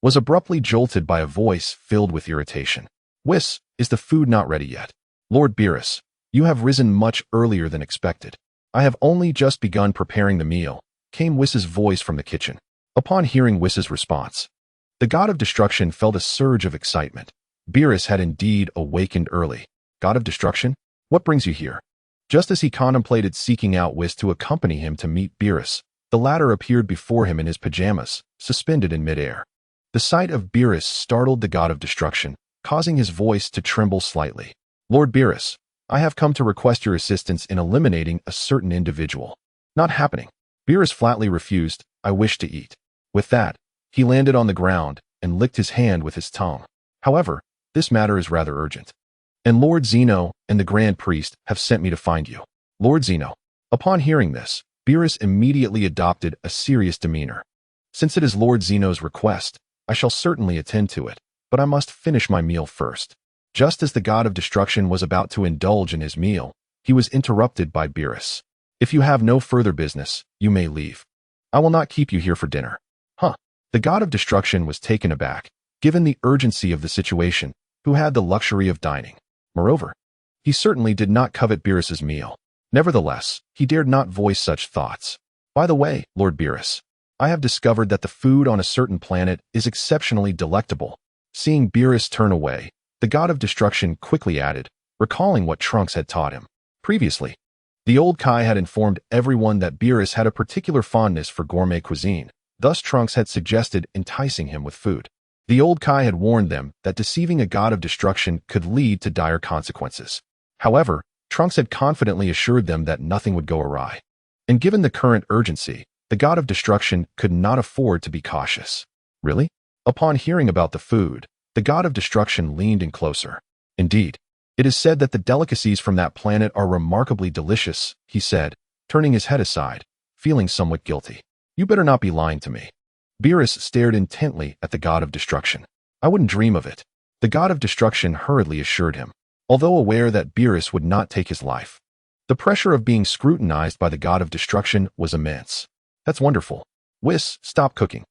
was abruptly jolted by a voice filled with irritation. Whis, is the food not ready yet? Lord Beerus, you have risen much earlier than expected. I have only just begun preparing the meal, came Whis's voice from the kitchen. Upon hearing Whis's response, the god of destruction felt a surge of excitement. Beerus had indeed awakened early. God of destruction, what brings you here? Just as he contemplated seeking out Whis to accompany him to meet Beerus, the latter appeared before him in his pajamas, suspended in midair. The sight of Beerus startled the god of destruction, causing his voice to tremble slightly. Lord Beerus, I have come to request your assistance in eliminating a certain individual. Not happening. Beerus flatly refused. I wish to eat. With that, he landed on the ground and licked his hand with his tongue. However, this matter is rather urgent. And Lord Zeno and the Grand Priest have sent me to find you. Lord Zeno. Upon hearing this, Beerus immediately adopted a serious demeanor. Since it is Lord Zeno's request, I shall certainly attend to it, but I must finish my meal first. Just as the god of destruction was about to indulge in his meal, he was interrupted by Beerus. If you have no further business, you may leave. I will not keep you here for dinner. Huh. The god of destruction was taken aback, given the urgency of the situation, who had the luxury of dining. Moreover, he certainly did not covet Beerus's meal. Nevertheless, he dared not voice such thoughts. By the way, Lord Beerus, I have discovered that the food on a certain planet is exceptionally delectable. Seeing Beerus turn away, the god of destruction quickly added, recalling what Trunks had taught him. Previously, the old Kai had informed everyone that Beerus had a particular fondness for gourmet cuisine, thus Trunks had suggested enticing him with food. The old Kai had warned them that deceiving a god of destruction could lead to dire consequences. However, Trunks had confidently assured them that nothing would go awry. And given the current urgency, the god of destruction could not afford to be cautious. Really? Upon hearing about the food, the god of destruction leaned in closer. Indeed, it is said that the delicacies from that planet are remarkably delicious, he said, turning his head aside, feeling somewhat guilty. You better not be lying to me. Beerus stared intently at the god of destruction. I wouldn't dream of it. The god of destruction hurriedly assured him, although aware that Beerus would not take his life. The pressure of being scrutinized by the god of destruction was immense. That's wonderful. Whis, stop cooking.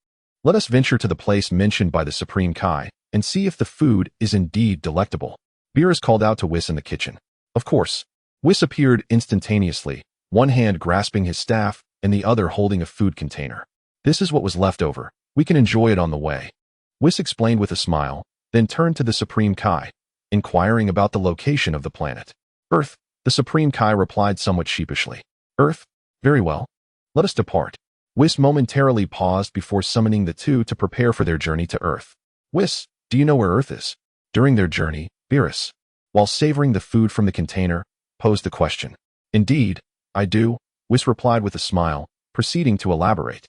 Let us venture to the place mentioned by the Supreme Kai and see if the food is indeed delectable. Beerus called out to Whis in the kitchen. Of course, Whis appeared instantaneously, one hand grasping his staff and the other holding a food container. This is what was left over. We can enjoy it on the way. Whis explained with a smile, then turned to the Supreme Kai, inquiring about the location of the planet. Earth, the Supreme Kai replied somewhat sheepishly. Earth? Very well. Let us depart. Whis momentarily paused before summoning the two to prepare for their journey to Earth. Whis, do you know where Earth is? During their journey, Beerus, while savoring the food from the container, posed the question. Indeed, I do, Whis replied with a smile, proceeding to elaborate.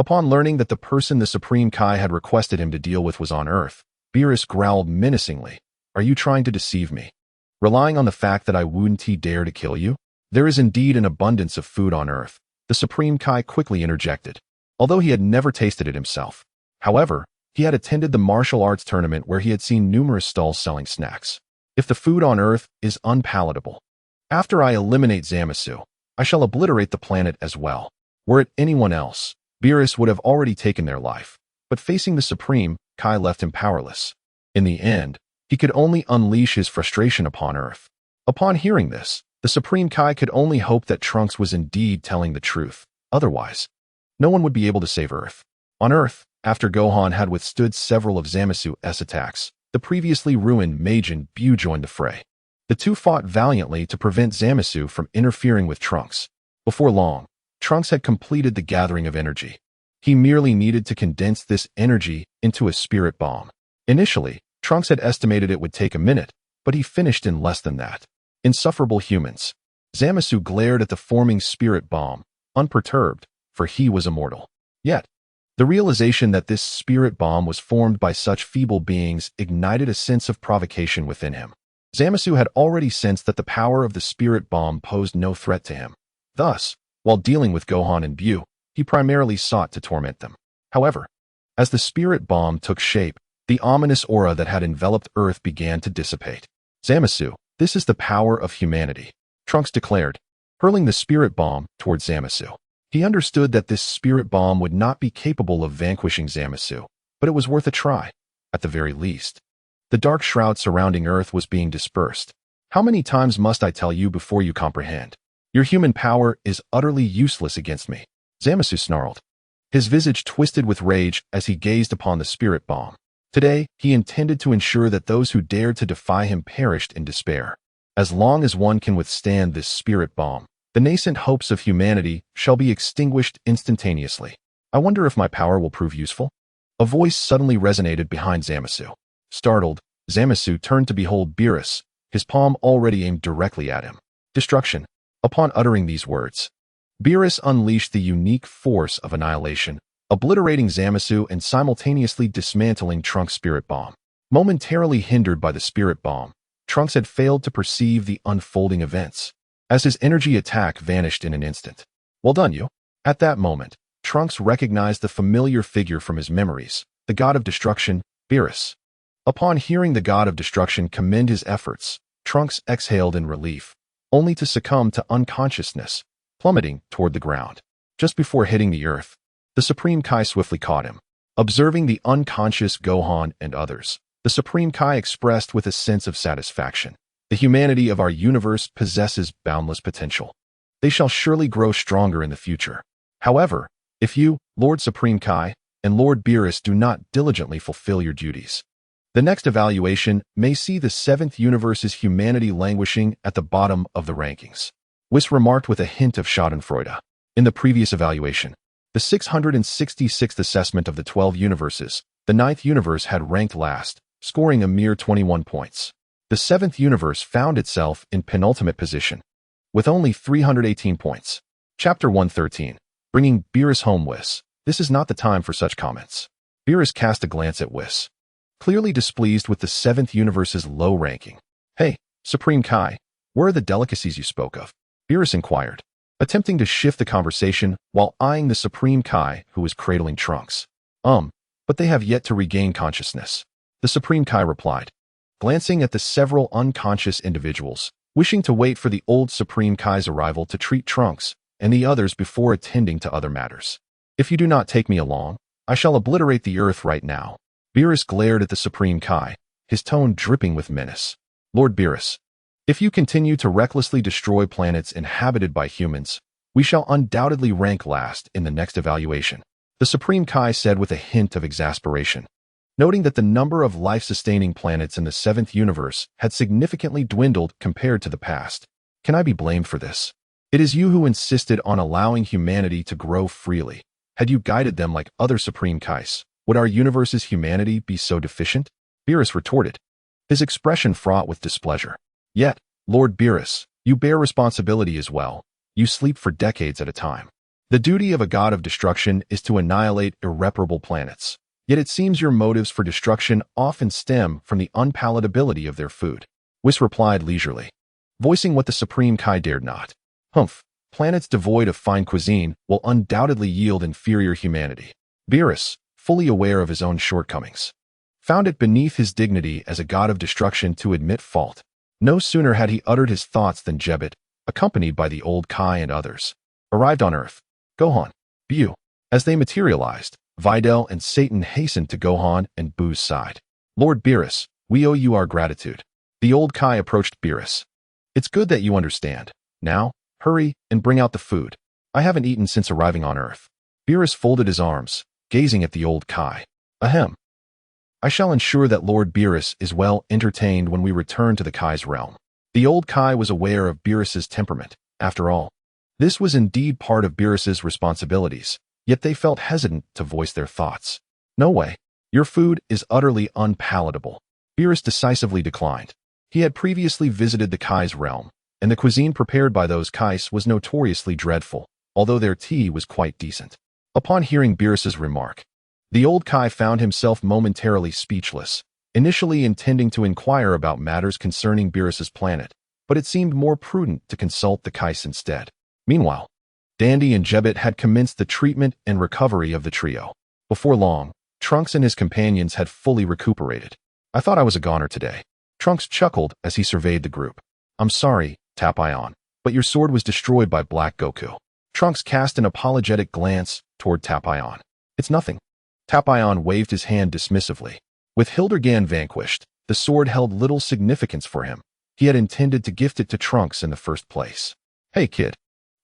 Upon learning that the person the Supreme Kai had requested him to deal with was on Earth, Beerus growled menacingly. Are you trying to deceive me? Relying on the fact that I wouldn't dare to kill you? There is indeed an abundance of food on Earth, the Supreme Kai quickly interjected, although he had never tasted it himself. However, he had attended the martial arts tournament where he had seen numerous stalls selling snacks. If the food on Earth is unpalatable, after I eliminate Zamasu, I shall obliterate the planet as well. Were it anyone else, Beerus would have already taken their life, but facing the Supreme Kai left him powerless. In the end, he could only unleash his frustration upon Earth. Upon hearing this, the Supreme Kai could only hope that Trunks was indeed telling the truth. Otherwise, no one would be able to save Earth. On Earth, after Gohan had withstood several of Zamasu's attacks, the previously ruined Majin Buu joined the fray. The two fought valiantly to prevent Zamasu from interfering with Trunks. Before long, Trunks had completed the gathering of energy. He merely needed to condense this energy into a spirit bomb. Initially, Trunks had estimated it would take a minute, but he finished in less than that. Insufferable humans. Zamasu glared at the forming spirit bomb, unperturbed, for he was immortal. Yet, the realization that this spirit bomb was formed by such feeble beings ignited a sense of provocation within him. Zamasu had already sensed that the power of the spirit bomb posed no threat to him. Thus, while dealing with Gohan and Buu, he primarily sought to torment them. However, as the spirit bomb took shape, the ominous aura that had enveloped Earth began to dissipate. Zamasu, this is the power of humanity, Trunks declared, hurling the spirit bomb towards Zamasu. He understood that this spirit bomb would not be capable of vanquishing Zamasu, but it was worth a try, at the very least. The dark shroud surrounding Earth was being dispersed. How many times must I tell you before you comprehend? Your human power is utterly useless against me, Zamasu snarled. His visage twisted with rage as he gazed upon the spirit bomb. Today, he intended to ensure that those who dared to defy him perished in despair. As long as one can withstand this spirit bomb, the nascent hopes of humanity shall be extinguished instantaneously. I wonder if my power will prove useful? A voice suddenly resonated behind Zamasu. Startled, Zamasu turned to behold Beerus, his palm already aimed directly at him. Destruction. Upon uttering these words, Beerus unleashed the unique force of annihilation, obliterating Zamasu and simultaneously dismantling Trunks' spirit bomb. Momentarily hindered by the spirit bomb, Trunks had failed to perceive the unfolding events, as his energy attack vanished in an instant. Well done, you. At that moment, Trunks recognized the familiar figure from his memories, the god of destruction, Beerus. Upon hearing the god of destruction commend his efforts, Trunks exhaled in relief, only to succumb to unconsciousness, plummeting toward the ground. Just before hitting the earth, the Supreme Kai swiftly caught him. Observing the unconscious Gohan and others, the Supreme Kai expressed with a sense of satisfaction. The humanity of our universe possesses boundless potential. They shall surely grow stronger in the future. However, if you, Lord Supreme Kai, and Lord Beerus do not diligently fulfill your duties, the next evaluation may see the 7th universe's humanity languishing at the bottom of the rankings. Whis remarked with a hint of schadenfreude. In the previous evaluation, the 666th assessment of the 12 universes, the 9th universe had ranked last, scoring a mere 21 points. The 7th universe found itself in penultimate position, with only 318 points. Chapter 113. Bringing Beerus home. Whis. This is not the time for such comments. Beerus cast a glance at Whis, clearly displeased with the 7th universe's low ranking. Hey, Supreme Kai, where are the delicacies you spoke of? Beerus inquired, attempting to shift the conversation while eyeing the Supreme Kai who was cradling Trunks. But they have yet to regain consciousness. The Supreme Kai replied, glancing at the several unconscious individuals, wishing to wait for the old Supreme Kai's arrival to treat Trunks and the others before attending to other matters. If you do not take me along, I shall obliterate the earth right now. Beerus glared at the Supreme Kai, his tone dripping with menace. Lord Beerus, if you continue to recklessly destroy planets inhabited by humans, we shall undoubtedly rank last in the next evaluation, the Supreme Kai said with a hint of exasperation, noting that the number of life-sustaining planets in the 7th universe had significantly dwindled compared to the past. Can I be blamed for this? It is you who insisted on allowing humanity to grow freely. Had you guided them like other Supreme Kais, would our universe's humanity be so deficient? Beerus retorted, his expression fraught with displeasure. Yet, Lord Beerus, you bear responsibility as well. You sleep for decades at a time. The duty of a god of destruction is to annihilate irreparable planets. Yet it seems your motives for destruction often stem from the unpalatability of their food. Whis replied leisurely, voicing what the Supreme Kai dared not. Planets devoid of fine cuisine will undoubtedly yield inferior humanity. Beerus, fully aware of his own shortcomings, found it beneath his dignity as a god of destruction to admit fault. No sooner had he uttered his thoughts than Jebbet, accompanied by the old Kai and others, arrived on Earth. Gohan, Bu. As they materialized, Videl and Satan hastened to Gohan and Bu's side. Lord Beerus, we owe you our gratitude. The old Kai approached Beerus. It's good that you understand. Now, hurry and bring out the food. I haven't eaten since arriving on Earth. Beerus folded his arms, gazing at the old Kai. Ahem. I shall ensure that Lord Beerus is well entertained when we return to the Kai's realm. The old Kai was aware of Beerus's temperament. After all, this was indeed part of Beerus's responsibilities, yet they felt hesitant to voice their thoughts. No way. Your food is utterly unpalatable. Beerus decisively declined. He had previously visited the Kai's realm, and the cuisine prepared by those Kais was notoriously dreadful, although their tea was quite decent. Upon hearing Beerus's remark, the old Kai found himself momentarily speechless, initially intending to inquire about matters concerning Beerus's planet, but it seemed more prudent to consult the Kais instead. Meanwhile, Dandy and Jebbet had commenced the treatment and recovery of the trio. Before long, Trunks and his companions had fully recuperated. I thought I was a goner today. Trunks chuckled as he surveyed the group. I'm sorry, Tapion, but your sword was destroyed by Black Goku. Trunks cast an apologetic glance toward Tapion. It's nothing. Tapion waved his hand dismissively. With Hildergan vanquished, the sword held little significance for him. He had intended to gift it to Trunks in the first place. Hey kid,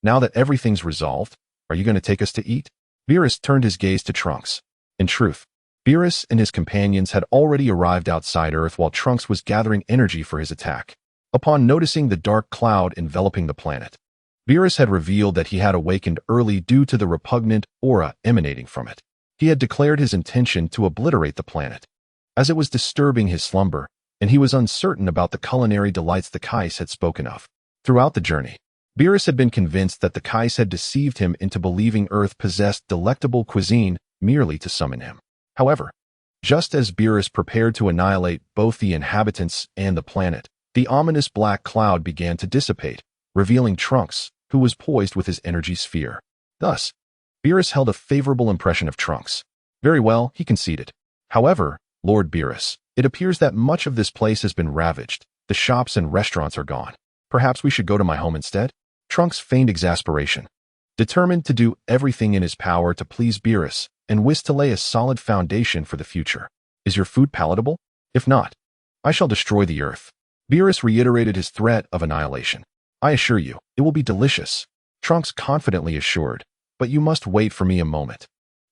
now that everything's resolved, are you going to take us to eat? Beerus turned his gaze to Trunks. In truth, Beerus and his companions had already arrived outside Earth while Trunks was gathering energy for his attack. Upon noticing the dark cloud enveloping the planet, Beerus had revealed that he had awakened early due to the repugnant aura emanating from it. He had declared his intention to obliterate the planet. As it was disturbing his slumber, and he was uncertain about the culinary delights the Kais had spoken of. Throughout the journey, Beerus had been convinced that the Kais had deceived him into believing Earth possessed delectable cuisine merely to summon him. However, just as Beerus prepared to annihilate both the inhabitants and the planet, the ominous black cloud began to dissipate, revealing Trunks, who was poised with his energy sphere. Thus, Beerus held a favorable impression of Trunks. Very well, he conceded. However, Lord Beerus, it appears that much of this place has been ravaged. The shops and restaurants are gone. Perhaps we should go to my home instead? Trunks feigned exasperation, determined to do everything in his power to please Beerus and wished to lay a solid foundation for the future. Is your food palatable? If not, I shall destroy the earth. Beerus reiterated his threat of annihilation. I assure you, it will be delicious, Trunks confidently assured, but you must wait for me a moment.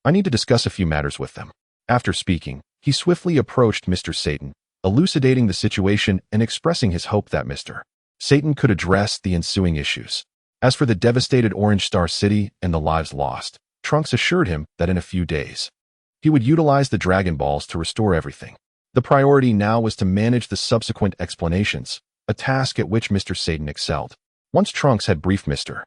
I need to discuss a few matters with them. After speaking, he swiftly approached Mr. Satan, elucidating the situation and expressing his hope that Mr. Satan could address the ensuing issues. As for the devastated Orange Star City and the lives lost, Trunks assured him that in a few days, he would utilize the Dragon Balls to restore everything. The priority now was to manage the subsequent explanations, a task at which Mr. Satan excelled. Once Trunks had briefed Mr.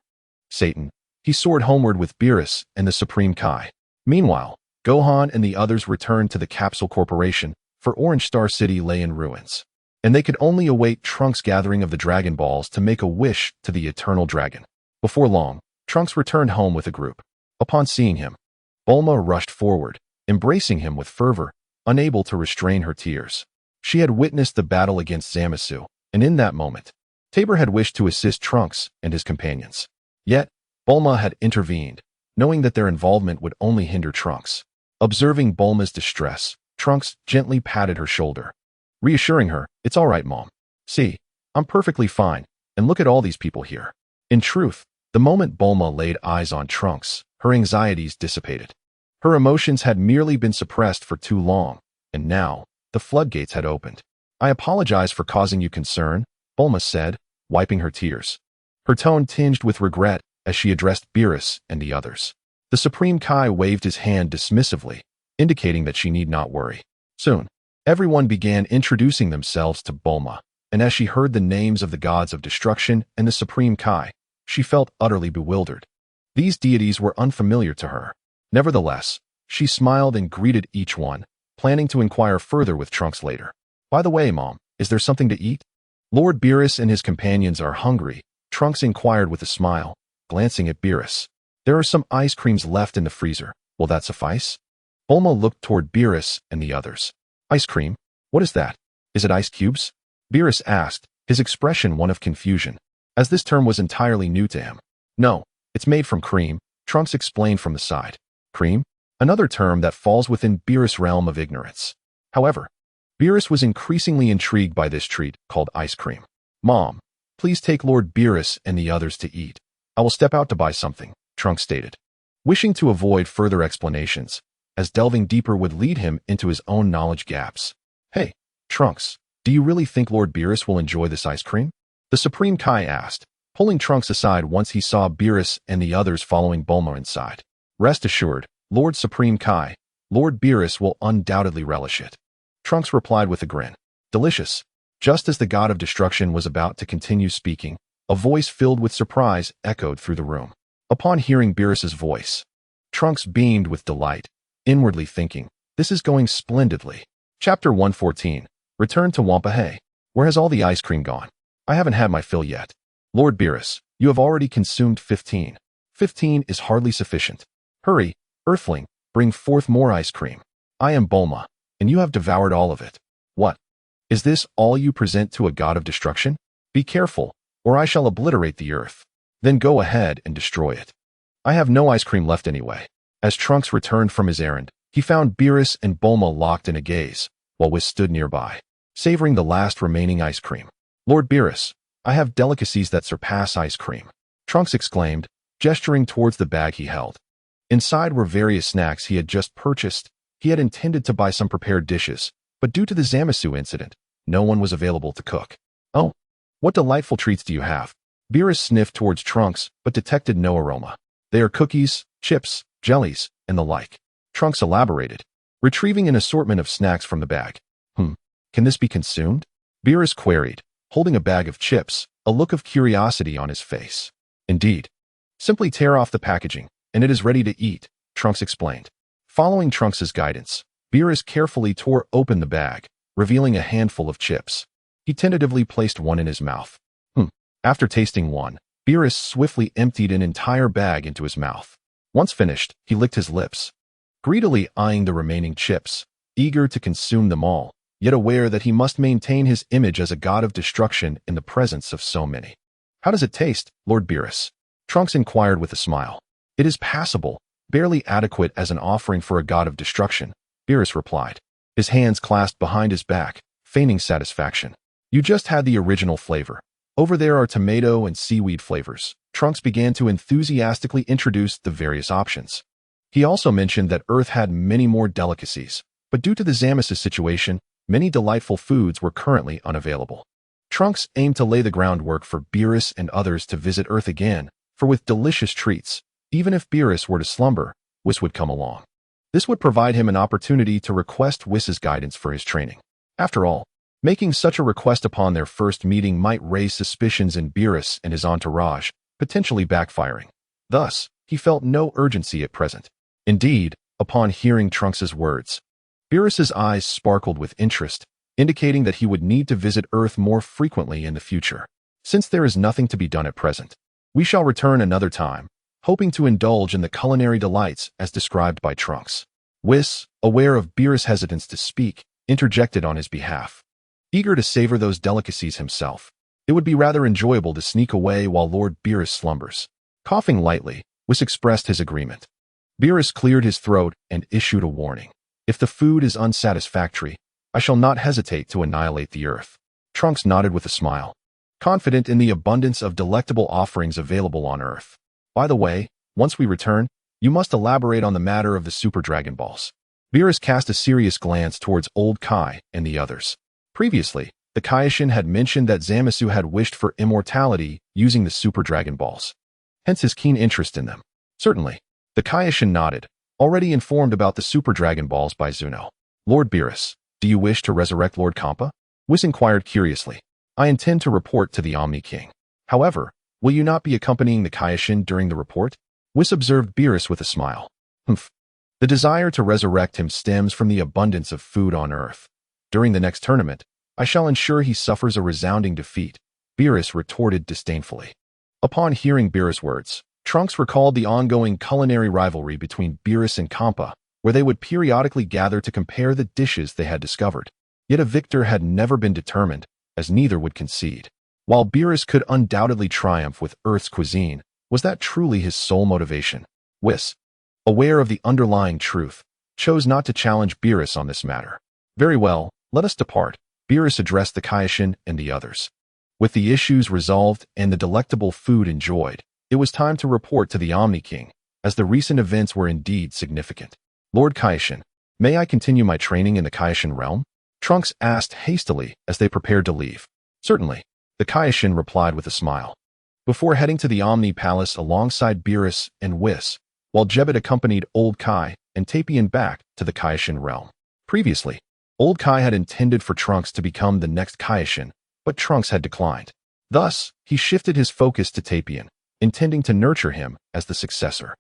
Satan, he soared homeward with Beerus and the Supreme Kai. Meanwhile, Gohan and the others returned to the Capsule Corporation, for Orange Star City lay in ruins, and they could only await Trunks' gathering of the Dragon Balls to make a wish to the Eternal Dragon. Before long, Trunks returned home with a group. Upon seeing him, Bulma rushed forward, embracing him with fervor, unable to restrain her tears. She had witnessed the battle against Zamasu, and in that moment, Tabor had wished to assist Trunks and his companions. Yet, Bulma had intervened, knowing that their involvement would only hinder Trunks. Observing Bulma's distress, Trunks gently patted her shoulder, reassuring her, "It's all right, Mom. See, I'm perfectly fine, and look at all these people here." In truth, the moment Bulma laid eyes on Trunks, her anxieties dissipated. Her emotions had merely been suppressed for too long, and now, the floodgates had opened. "I apologize for causing you concern," Bulma said, wiping her tears. Her tone tinged with regret as she addressed Beerus and the others. The Supreme Kai waved his hand dismissively, indicating that she need not worry. Soon, everyone began introducing themselves to Bulma, and as she heard the names of the gods of destruction and the Supreme Kai, she felt utterly bewildered. These deities were unfamiliar to her. Nevertheless, she smiled and greeted each one, planning to inquire further with Trunks later. "By the way, Mom, is there something to eat?" "Lord Beerus and his companions are hungry," Trunks inquired with a smile, glancing at Beerus. "There are some ice creams left in the freezer. Will that suffice?" Bulma looked toward Beerus and the others. "Ice cream? What is that? Is it ice cubes?" Beerus asked, his expression one of confusion, as this term was entirely new to him. "No, it's made from cream," Trunks explained from the side. Cream? Another term that falls within Beerus' realm of ignorance. However, Beerus was increasingly intrigued by this treat called ice cream. "Mom, please take Lord Beerus and the others to eat. I will step out to buy something," Trunks stated, wishing to avoid further explanations, as delving deeper would lead him into his own knowledge gaps. "Hey, Trunks, do you really think Lord Beerus will enjoy this ice cream?" the Supreme Kai asked, pulling Trunks aside once he saw Beerus and the others following Bulma inside. "Rest assured, Lord Supreme Kai, Lord Beerus will undoubtedly relish it," Trunks replied with a grin. "Delicious." Just as the god of destruction was about to continue speaking, a voice filled with surprise echoed through the room. Upon hearing Beerus's voice, Trunks beamed with delight, inwardly thinking, "This is going splendidly." Chapter 114. Return to Wampahe. "Where has all the ice cream gone? I haven't had my fill yet." "Lord Beerus, you have already consumed 15. 15 is hardly sufficient. Hurry, Earthling, bring forth more ice cream. I am Bulma, and you have devoured all of it." "What? Is this all you present to a god of destruction? Be careful, or I shall obliterate the earth. Then go ahead and destroy it." "I have no ice cream left anyway." As Trunks returned from his errand, he found Beerus and Bulma locked in a gaze, while Whis stood nearby, savoring the last remaining ice cream. "Lord Beerus, I have delicacies that surpass ice cream," Trunks exclaimed, gesturing towards the bag he held. Inside were various snacks he had just purchased. He had intended to buy some prepared dishes, but due to the Zamasu incident, no one was available to cook. "Oh, what delightful treats do you have?" Beerus sniffed towards Trunks, but detected no aroma. "They are cookies, chips, jellies, and the like," Trunks elaborated, retrieving an assortment of snacks from the bag. Can this be consumed?" Beerus queried, holding a bag of chips, a look of curiosity on his face. Indeed. Simply tear off the packaging, and it is ready to eat, Trunks explained. Following Trunks' guidance, Beerus carefully tore open the bag, revealing a handful of chips. He tentatively placed one in his mouth. After tasting one, Beerus swiftly emptied an entire bag into his mouth. Once finished, he licked his lips, greedily eyeing the remaining chips, eager to consume them all, yet aware that he must maintain his image as a god of destruction in the presence of so many. How does it taste, Lord Beerus? Trunks inquired with a smile. It is passable, barely adequate as an offering for a god of destruction, Beerus replied, his hands clasped behind his back, feigning satisfaction. You just had the original flavor. Over there are tomato and seaweed flavors. Trunks began to enthusiastically introduce the various options. He also mentioned that Earth had many more delicacies, but due to the Zamasu situation, many delightful foods were currently unavailable. Trunks aimed to lay the groundwork for Beerus and others to visit Earth again, for with delicious treats, even if Beerus were to slumber, Whis would come along. This would provide him an opportunity to request Whis's guidance for his training. After all, making such a request upon their first meeting might raise suspicions in Beerus and his entourage, potentially backfiring. Thus, he felt no urgency at present. Indeed, upon hearing Trunks' words, Beerus's eyes sparkled with interest, indicating that he would need to visit Earth more frequently in the future. Since there is nothing to be done at present, we shall return another time, hoping to indulge in the culinary delights as described by Trunks. Whis, aware of Beerus' hesitance to speak, interjected on his behalf. Eager to savor those delicacies himself, it would be rather enjoyable to sneak away while Lord Beerus slumbers. Coughing lightly, Whis expressed his agreement. Beerus cleared his throat and issued a warning. If the food is unsatisfactory, I shall not hesitate to annihilate the Earth. Trunks nodded with a smile, confident in the abundance of delectable offerings available on Earth. By the way, once we return, you must elaborate on the matter of the Super Dragon Balls. Beerus cast a serious glance towards Old Kai and the others. Previously, the Kaioshin had mentioned that Zamasu had wished for immortality using the Super Dragon Balls. Hence his keen interest in them. Certainly, the Kaioshin nodded, already informed about the Super Dragon Balls by Zuno. Lord Beerus, do you wish to resurrect Lord Kampa? Whis inquired curiously. I intend to report to the Omni King. However, will you not be accompanying the Kaioshin during the report? Whis observed Beerus with a smile. The desire to resurrect him stems from the abundance of food on Earth. During the next tournament, I shall ensure he suffers a resounding defeat, Beerus retorted disdainfully. Upon hearing Beerus' words, Trunks recalled the ongoing culinary rivalry between Beerus and Kampa, where they would periodically gather to compare the dishes they had discovered. Yet a victor had never been determined, as neither would concede. While Beerus could undoubtedly triumph with Earth's cuisine, was that truly his sole motivation? Whis, aware of the underlying truth, chose not to challenge Beerus on this matter. Very well, let us depart, Beerus addressed the Kaioshin and the others. With the issues resolved and the delectable food enjoyed, it was time to report to the Omni King, as the recent events were indeed significant. Lord Kaioshin, may I continue my training in the Kaioshin realm? Trunks asked hastily as they prepared to leave. Certainly, the Kaioshin replied with a smile. Before heading to the Omni Palace alongside Beerus and Whis, while Jebbet accompanied Old Kai and Tapian back to the Kaioshin realm. Previously, Old Kai had intended for Trunks to become the next Kaioshin, but Trunks had declined. Thus, he shifted his focus to Tapian, intending to nurture him as the successor.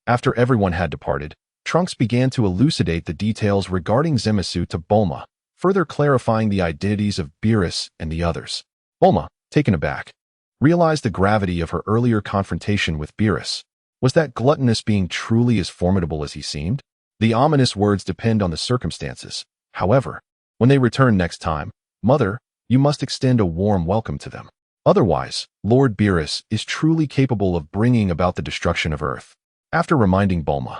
After everyone had departed, Trunks began to elucidate the details regarding Zamasu to Bulma, further clarifying the identities of Beerus and the others. Bulma, taken aback, realized the gravity of her earlier confrontation with Beerus. Was that gluttonous being truly as formidable as he seemed? The ominous words depend on the circumstances. However, when they return next time, Mother, you must extend a warm welcome to them. Otherwise, Lord Beerus is truly capable of bringing about the destruction of Earth. After reminding Bulma,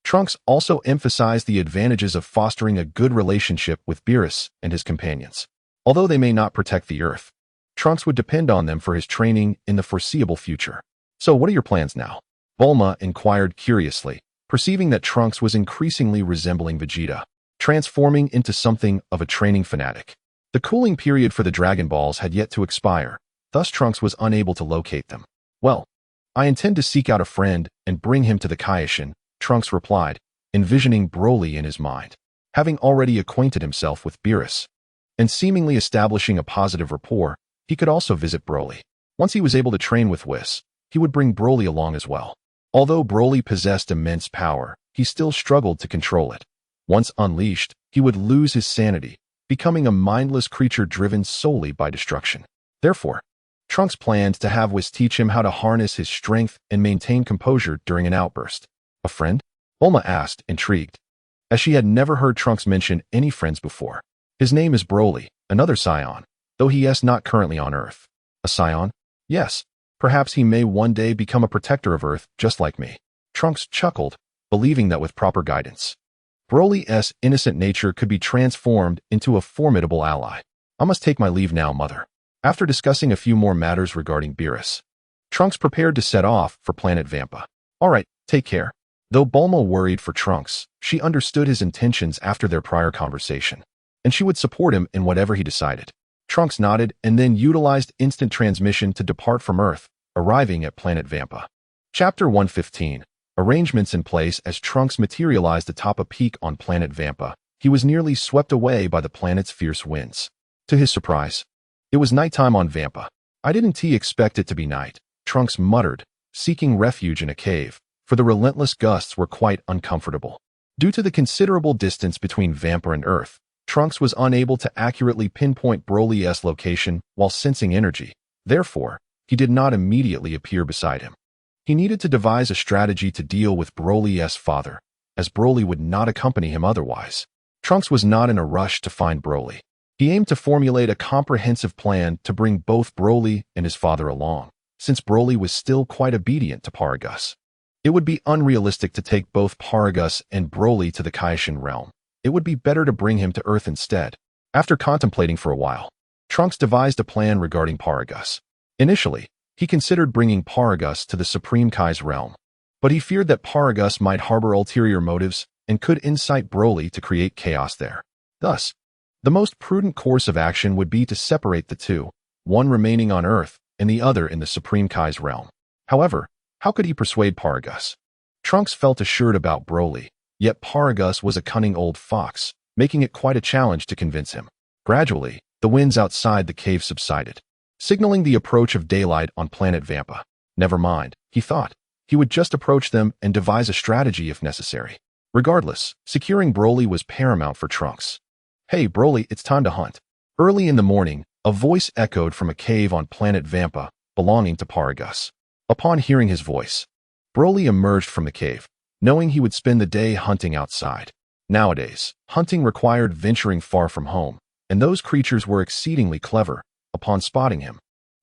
Trunks also emphasized the advantages of fostering a good relationship with Beerus and his companions. Although they may not protect the Earth, Trunks would depend on them for his training in the foreseeable future. So what are your plans now? Bulma inquired curiously, perceiving that Trunks was increasingly resembling Vegeta, transforming into something of a training fanatic. The cooling period for the Dragon Balls had yet to expire, thus Trunks was unable to locate them. Well, I intend to seek out a friend and bring him to the Kaioshin, Trunks replied, envisioning Broly in his mind. Having already acquainted himself with Beerus, and seemingly establishing a positive rapport, he could also visit Broly. Once he was able to train with Whis, he would bring Broly along as well. Although Broly possessed immense power, he still struggled to control it. Once unleashed, he would lose his sanity, becoming a mindless creature driven solely by destruction. Therefore, Trunks planned to have Whis teach him how to harness his strength and maintain composure during an outburst. A friend? Bulma asked, intrigued, as she had never heard Trunks mention any friends before. His name is Broly, another Saiyan, though he is not currently on Earth. A Saiyan? Yes. Perhaps he may one day become a protector of Earth, just like me. Trunks chuckled, believing that with proper guidance, Broly's innocent nature could be transformed into a formidable ally. I must take my leave now, mother. After discussing a few more matters regarding Beerus, Trunks prepared to set off for planet Vampa. Alright, take care. Though Bulma worried for Trunks, she understood his intentions after their prior conversation, and she would support him in whatever he decided. Trunks nodded and then utilized instant transmission to depart from Earth, arriving at planet Vampa. Chapter 115. Arrangements in place. As Trunks materialized atop a peak on planet Vampa, he was nearly swept away by the planet's fierce winds. To his surprise, it was nighttime on Vampa. I didn't expect it to be night, Trunks muttered, seeking refuge in a cave, for the relentless gusts were quite uncomfortable. Due to the considerable distance between Vampa and Earth, Trunks was unable to accurately pinpoint Broly's location while sensing energy. Therefore, he did not immediately appear beside him. He needed to devise a strategy to deal with Broly's father, as Broly would not accompany him otherwise. Trunks was not in a rush to find Broly. He aimed to formulate a comprehensive plan to bring both Broly and his father along, since Broly was still quite obedient to Paragus. It would be unrealistic to take both Paragus and Broly to the Kaishin realm. It would be better to bring him to Earth instead. After contemplating for a while, Trunks devised a plan regarding Paragus. Initially, he considered bringing Paragus to the Supreme Kai's realm, but he feared that Paragus might harbor ulterior motives and could incite Broly to create chaos there. Thus, the most prudent course of action would be to separate the two, one remaining on Earth and the other in the Supreme Kai's realm. However, how could he persuade Paragus? Trunks felt assured about Broly, yet Paragus was a cunning old fox, making it quite a challenge to convince him. Gradually, the winds outside the cave subsided, signaling the approach of daylight on planet Vampa. Never mind, he thought. He would just approach them and devise a strategy if necessary. Regardless, securing Broly was paramount for Trunks. Hey Broly, it's time to hunt. Early in the morning, a voice echoed from a cave on planet Vampa, belonging to Paragus. Upon hearing his voice, Broly emerged from the cave, knowing he would spend the day hunting outside. Nowadays, hunting required venturing far from home, and those creatures were exceedingly clever. Upon spotting him,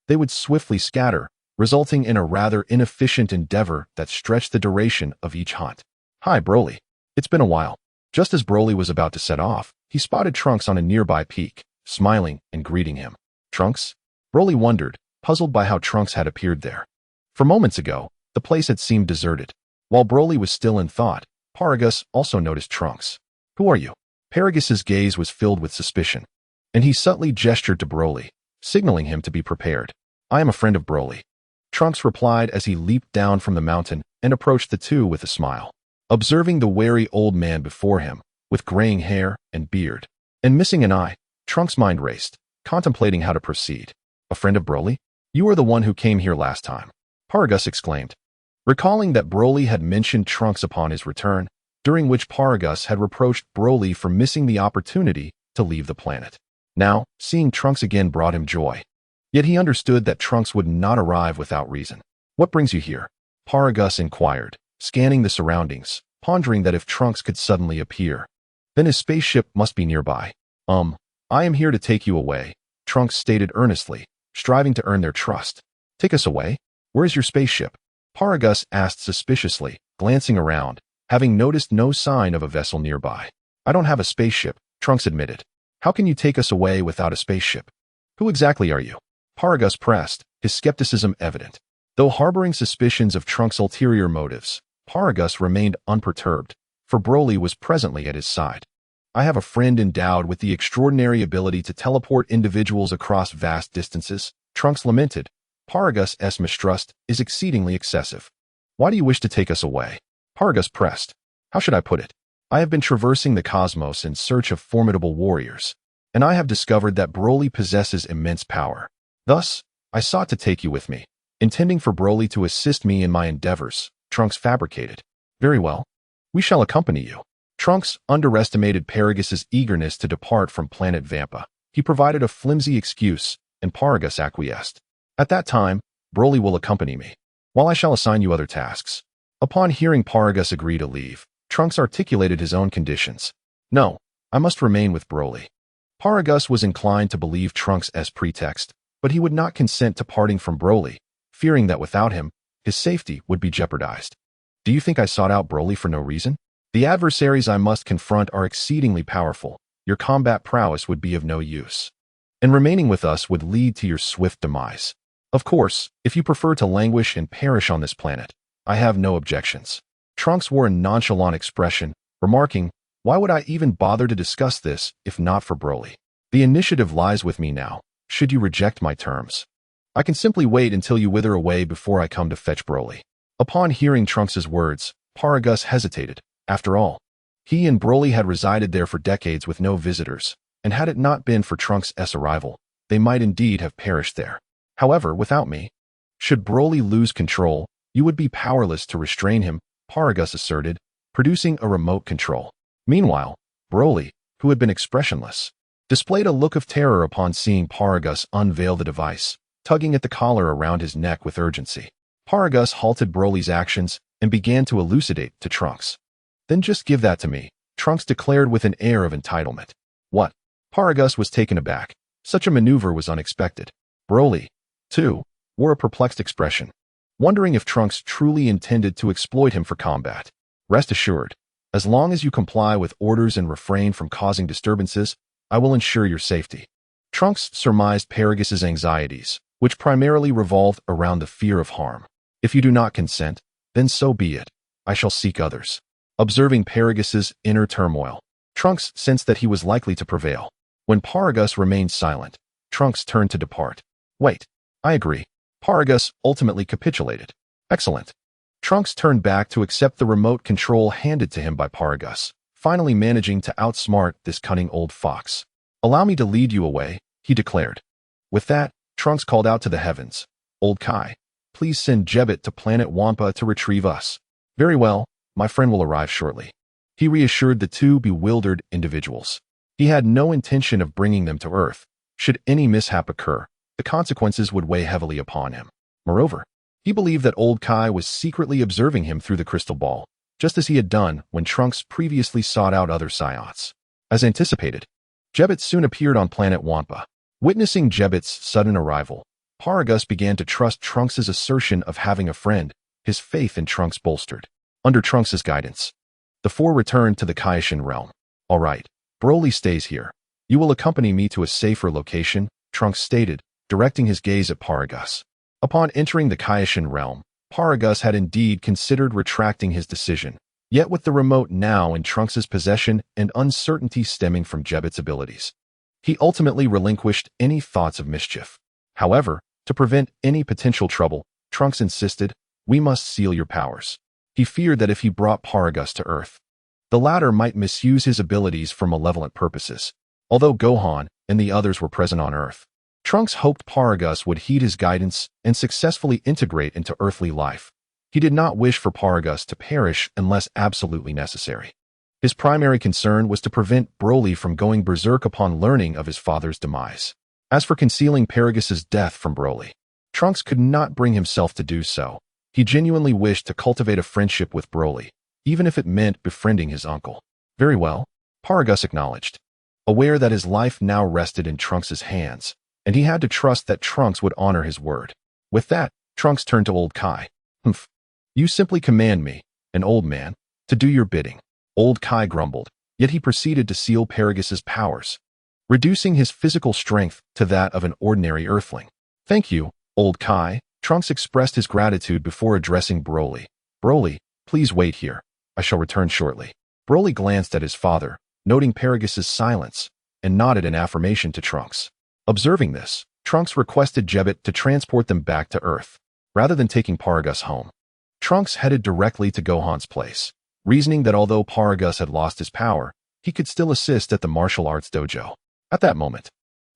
they would swiftly scatter, resulting in a rather inefficient endeavor that stretched the duration of each hunt. Hi Broly. It's been a while. Just as Broly was about to set off, he spotted Trunks on a nearby peak, smiling and greeting him. Trunks? Broly wondered, puzzled by how Trunks had appeared there. For moments ago, the place had seemed deserted. While Broly was still in thought, Paragus also noticed Trunks. Who are you? Paragus's gaze was filled with suspicion, and he subtly gestured to Broly, signaling him to be prepared. I am a friend of Broly, Trunks replied as he leaped down from the mountain and approached the two with a smile. Observing the wary old man before him, with graying hair and beard, and missing an eye, Trunks' mind raced, contemplating how to proceed. A friend of Broly? You are the one who came here last time, Paragus exclaimed, recalling that Broly had mentioned Trunks upon his return, during which Paragus had reproached Broly for missing the opportunity to leave the planet. Now, seeing Trunks again brought him joy. Yet he understood that Trunks would not arrive without reason. What brings you here? Paragus inquired, scanning the surroundings, pondering that if Trunks could suddenly appear, then his spaceship must be nearby. I am here to take you away, Trunks stated earnestly, striving to earn their trust. Take us away? Where is your spaceship? Paragus asked suspiciously, glancing around, having noticed no sign of a vessel nearby. I don't have a spaceship, Trunks admitted. How can you take us away without a spaceship? Who exactly are you? Paragus pressed, his skepticism evident. Though harboring suspicions of Trunks' ulterior motives, Paragus remained unperturbed, for Broly was presently at his side. I have a friend endowed with the extraordinary ability to teleport individuals across vast distances, Trunks lamented. Paragus' mistrust is exceedingly excessive. Why do you wish to take us away? Paragus pressed. How should I put it? I have been traversing the cosmos in search of formidable warriors. and I have discovered that Broly possesses immense power. Thus, I sought to take you with me, intending for Broly to assist me in my endeavors," Trunks fabricated. "Very well. We shall accompany you." Trunks underestimated Paragus' eagerness to depart from planet Vampa. He provided a flimsy excuse, and Paragus acquiesced. "At that time, Broly will accompany me, while I shall assign you other tasks." Upon hearing Paragus agree to leave, Trunks articulated his own conditions. "No, I must remain with Broly." Paragus was inclined to believe Trunks' pretext, but he would not consent to parting from Broly, fearing that without him, his safety would be jeopardized. "Do you think I sought out Broly for no reason? The adversaries I must confront are exceedingly powerful. Your combat prowess would be of no use, and remaining with us would lead to your swift demise. Of course, if you prefer to languish and perish on this planet, I have no objections." Trunks wore a nonchalant expression, remarking, "Why would I even bother to discuss this if not for Broly? The initiative lies with me now, should you reject my terms. I can simply wait until you wither away before I come to fetch Broly." Upon hearing Trunks' words, Paragus hesitated. After all, he and Broly had resided there for decades with no visitors, and had it not been for Trunks' arrival, they might indeed have perished there. "However, without me, should Broly lose control, you would be powerless to restrain him," Paragus asserted, producing a remote control. Meanwhile, Broly, who had been expressionless, displayed a look of terror upon seeing Paragus unveil the device, tugging at the collar around his neck with urgency. Paragus halted Broly's actions and began to elucidate to Trunks. "Then just give that to me," Trunks declared with an air of entitlement. "What?" Paragus was taken aback. Such a maneuver was unexpected. Broly, too, wore a perplexed expression, wondering if Trunks truly intended to exploit him for combat. "Rest assured, as long as you comply with orders and refrain from causing disturbances, I will ensure your safety." Trunks surmised Paragus' anxieties, which primarily revolved around the fear of harm. "If you do not consent, then so be it. I shall seek others." Observing Paragus' inner turmoil, Trunks sensed that he was likely to prevail. When Paragus remained silent, Trunks turned to depart. "Wait, I agree." Paragus ultimately capitulated. "Excellent." Trunks turned back to accept the remote control handed to him by Paragus, finally managing to outsmart this cunning old fox. "Allow me to lead you away," he declared. With that, Trunks called out to the heavens, "Old Kai, please send Jebbit to planet Wampa to retrieve us." "Very well, my friend will arrive shortly." He reassured the two bewildered individuals. He had no intention of bringing them to Earth. Should any mishap occur, the consequences would weigh heavily upon him. Moreover, he believed that Old Kai was secretly observing him through the crystal ball, just as he had done when Trunks previously sought out other Saiyans. As anticipated, Jebbit soon appeared on planet Wampa. Witnessing Jebbit's sudden arrival, Paragus began to trust Trunks' assertion of having a friend, his faith in Trunks bolstered. Under Trunks' guidance, the four returned to the Kaishin realm. "All right, Broly stays here. You will accompany me to a safer location," Trunks stated, directing his gaze at Paragus. Upon entering the Kaishin realm, Paragus had indeed considered retracting his decision, yet with the remote now in Trunks' possession and uncertainty stemming from Jebbit's abilities, he ultimately relinquished any thoughts of mischief. However, to prevent any potential trouble, Trunks insisted, "We must seal your powers." He feared that if he brought Paragus to Earth, the latter might misuse his abilities for malevolent purposes. Although Gohan and the others were present on Earth, Trunks hoped Paragus would heed his guidance and successfully integrate into earthly life. He did not wish for Paragus to perish unless absolutely necessary. His primary concern was to prevent Broly from going berserk upon learning of his father's demise. As for concealing Paragus' death from Broly, Trunks could not bring himself to do so. He genuinely wished to cultivate a friendship with Broly, even if it meant befriending his uncle. "Very well," Paragus acknowledged, aware that his life now rested in Trunks' hands, and he had to trust that Trunks would honor his word. With that, Trunks turned to Old Kai. "Humph. You simply command me, an old man, to do your bidding." Old Kai grumbled, yet he proceeded to seal Paragus' powers, reducing his physical strength to that of an ordinary earthling. "Thank you, Old Kai." Trunks expressed his gratitude before addressing Broly. "Broly, please wait here. I shall return shortly." Broly glanced at his father, noting Paragus' silence, and nodded in affirmation to Trunks. Observing this, Trunks requested Jebbit to transport them back to Earth, rather than taking Paragus home. Trunks headed directly to Gohan's place, reasoning that although Paragus had lost his power, he could still assist at the martial arts dojo. At that moment,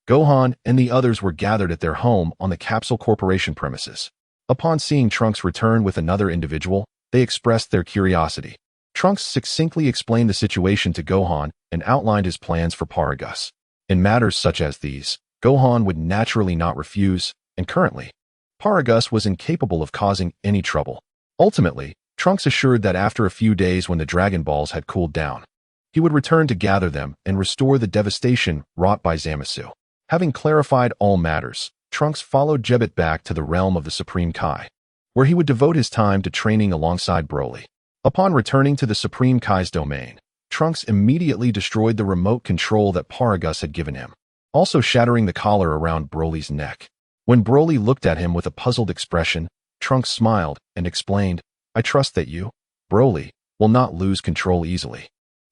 Gohan and the others were gathered at their home on the Capsule Corporation premises. Upon seeing Trunks return with another individual, they expressed their curiosity. Trunks succinctly explained the situation to Gohan and outlined his plans for Paragus. In matters such as these, Gohan would naturally not refuse, and currently, Paragus was incapable of causing any trouble. Ultimately, Trunks assured that after a few days when the Dragon Balls had cooled down, he would return to gather them and restore the devastation wrought by Zamasu. Having clarified all matters, Trunks followed Jebbet back to the realm of the Supreme Kai, where he would devote his time to training alongside Broly. Upon returning to the Supreme Kai's domain, Trunks immediately destroyed the remote control that Paragus had given him, also shattering the collar around Broly's neck. When Broly looked at him with a puzzled expression, Trunks smiled and explained, "I trust that you, Broly, will not lose control easily.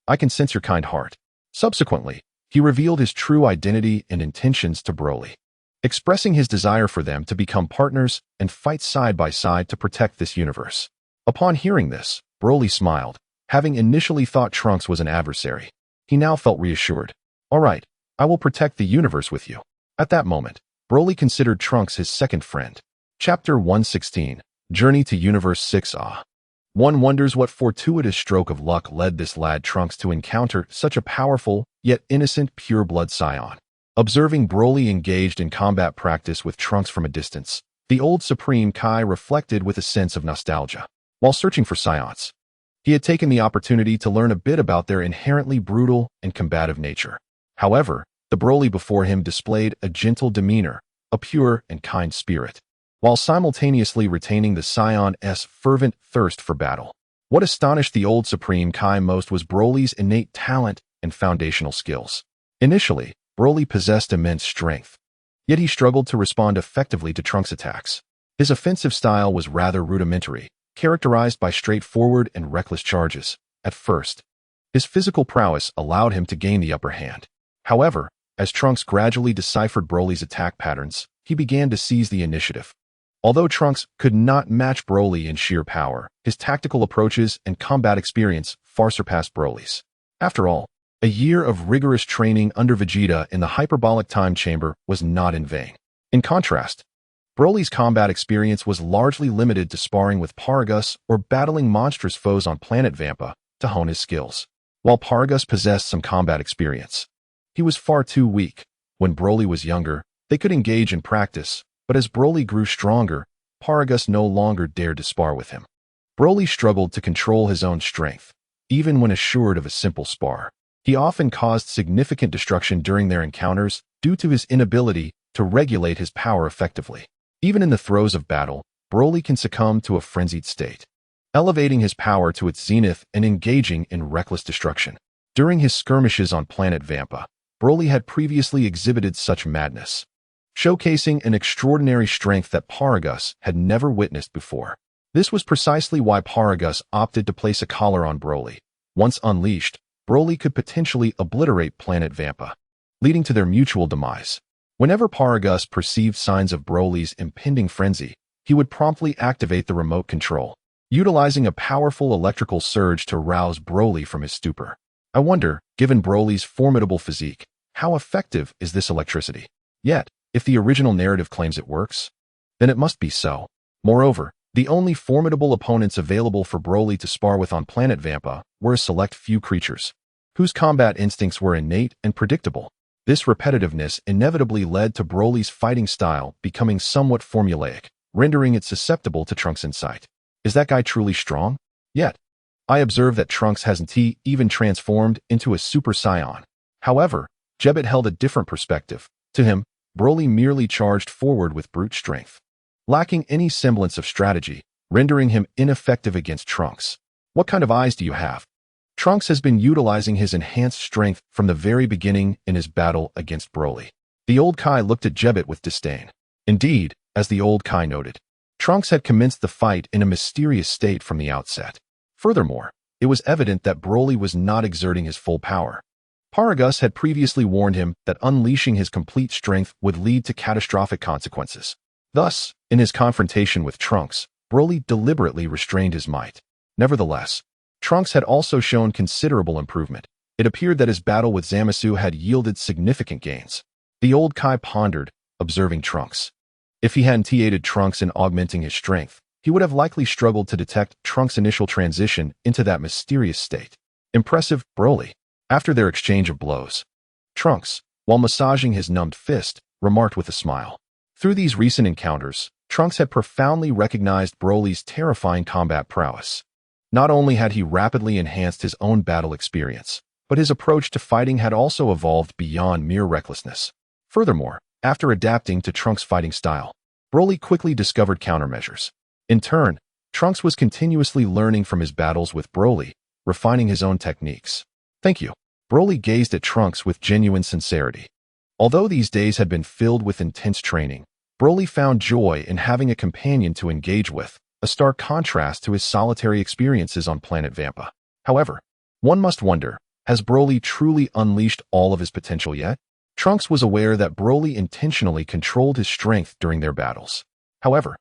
I can sense your kind heart." Subsequently, he revealed his true identity and intentions to Broly, expressing his desire for them to become partners and fight side by side to protect this universe. Upon hearing this, Broly smiled. Having initially thought Trunks was an adversary, he now felt reassured. "All right, I will protect the universe with you." At that moment, Broly considered Trunks his second friend. Chapter 116, Journey to Universe 6. One wonders what fortuitous stroke of luck led this lad Trunks to encounter such a powerful, yet innocent pure-blood Saiyan. Observing Broly engaged in combat practice with Trunks from a distance, the old Supreme Kai reflected with a sense of nostalgia. While searching for Saiyans, he had taken the opportunity to learn a bit about their inherently brutal and combative nature. However, the Broly before him displayed a gentle demeanor, a pure and kind spirit, while simultaneously retaining the Saiyans' fervent thirst for battle. What astonished the old Supreme Kai most was Broly's innate talent and foundational skills. Initially, Broly possessed immense strength, yet he struggled to respond effectively to Trunks' attacks. His offensive style was rather rudimentary, characterized by straightforward and reckless charges. At first, his physical prowess allowed him to gain the upper hand. However, as Trunks gradually deciphered Broly's attack patterns, he began to seize the initiative. Although Trunks could not match Broly in sheer power, his tactical approaches and combat experience far surpassed Broly's. After all, a year of rigorous training under Vegeta in the hyperbolic time chamber was not in vain. In contrast, Broly's combat experience was largely limited to sparring with Paragus or battling monstrous foes on planet Vampa to hone his skills. While Paragus possessed some combat experience, he was far too weak. When Broly was younger, they could engage in practice, but as Broly grew stronger, Paragus no longer dared to spar with him. Broly struggled to control his own strength, even when assured of a simple spar. He often caused significant destruction during their encounters due to his inability to regulate his power effectively. Even in the throes of battle, Broly can succumb to a frenzied state, elevating his power to its zenith and engaging in reckless destruction. During his skirmishes on planet Vampa, Broly had previously exhibited such madness, showcasing an extraordinary strength that Paragus had never witnessed before. This was precisely why Paragus opted to place a collar on Broly. Once unleashed, Broly could potentially obliterate planet Vampa, leading to their mutual demise. Whenever Paragus perceived signs of Broly's impending frenzy, he would promptly activate the remote control, utilizing a powerful electrical surge to rouse Broly from his stupor. I wonder, given Broly's formidable physique, how effective is this electricity? Yet, if the original narrative claims it works, then it must be so. Moreover, the only formidable opponents available for Broly to spar with on planet Vampa were a select few creatures, whose combat instincts were innate and predictable. This repetitiveness inevitably led to Broly's fighting style becoming somewhat formulaic, rendering it susceptible to Trunks' insight. Is that guy truly strong? Yet, I observe that Trunks hasn't even transformed into a Super Saiyan. However, Jebbet held a different perspective. To him, Broly merely charged forward with brute strength, lacking any semblance of strategy, rendering him ineffective against Trunks. What kind of eyes do you have? Trunks has been utilizing his enhanced strength from the very beginning in his battle against Broly. The old Kai looked at Jebbet with disdain. Indeed, as the old Kai noted, Trunks had commenced the fight in a mysterious state from the outset. Furthermore, it was evident that Broly was not exerting his full power. Paragus had previously warned him that unleashing his complete strength would lead to catastrophic consequences. Thus, in his confrontation with Trunks, Broly deliberately restrained his might. Nevertheless, Trunks had also shown considerable improvement. It appeared that his battle with Zamasu had yielded significant gains. The old Kai pondered, observing Trunks. If he hadn't aided Trunks in augmenting his strength, he would have likely struggled to detect Trunks' initial transition into that mysterious state. Impressive, Broly. After their exchange of blows, Trunks, while massaging his numbed fist, remarked with a smile. Through these recent encounters, Trunks had profoundly recognized Broly's terrifying combat prowess. Not only had he rapidly enhanced his own battle experience, but his approach to fighting had also evolved beyond mere recklessness. Furthermore, after adapting to Trunks' fighting style, Broly quickly discovered countermeasures. In turn, Trunks was continuously learning from his battles with Broly, refining his own techniques. Thank you. Broly gazed at Trunks with genuine sincerity. Although these days had been filled with intense training, Broly found joy in having a companion to engage with, a stark contrast to his solitary experiences on planet Vampa. However, one must wonder, has Broly truly unleashed all of his potential yet? Trunks was aware that Broly intentionally controlled his strength during their battles. However,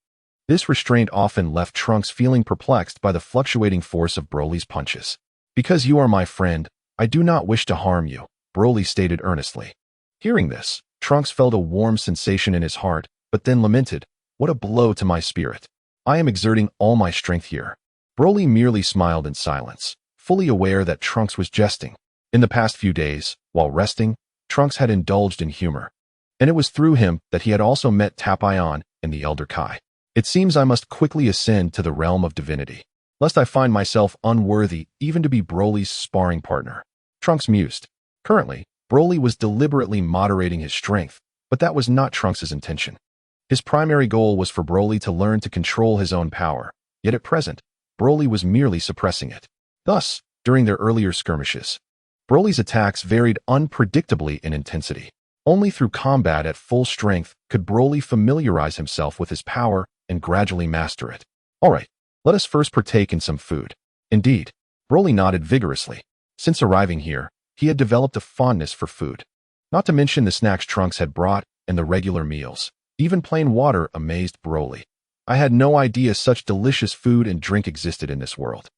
this restraint often left Trunks feeling perplexed by the fluctuating force of Broly's punches. Because you are my friend, I do not wish to harm you, Broly stated earnestly. Hearing this, Trunks felt a warm sensation in his heart, but then lamented, what a blow to my spirit. I am exerting all my strength here. Broly merely smiled in silence, fully aware that Trunks was jesting. In the past few days, while resting, Trunks had indulged in humor. And it was through him that he had also met Tapion and the Elder Kai. It seems I must quickly ascend to the realm of divinity, lest I find myself unworthy even to be Broly's sparring partner. Trunks mused. Currently, Broly was deliberately moderating his strength, but that was not Trunks' intention. His primary goal was for Broly to learn to control his own power, yet at present, Broly was merely suppressing it. Thus, during their earlier skirmishes, Broly's attacks varied unpredictably in intensity. Only through combat at full strength could Broly familiarize himself with his power and gradually master it. Alright, let us first partake in some food. Indeed, Broly nodded vigorously. Since arriving here, he had developed a fondness for food. Not to mention the snacks Trunks had brought and the regular meals. Even plain water amazed Broly. I had no idea such delicious food and drink existed in this world.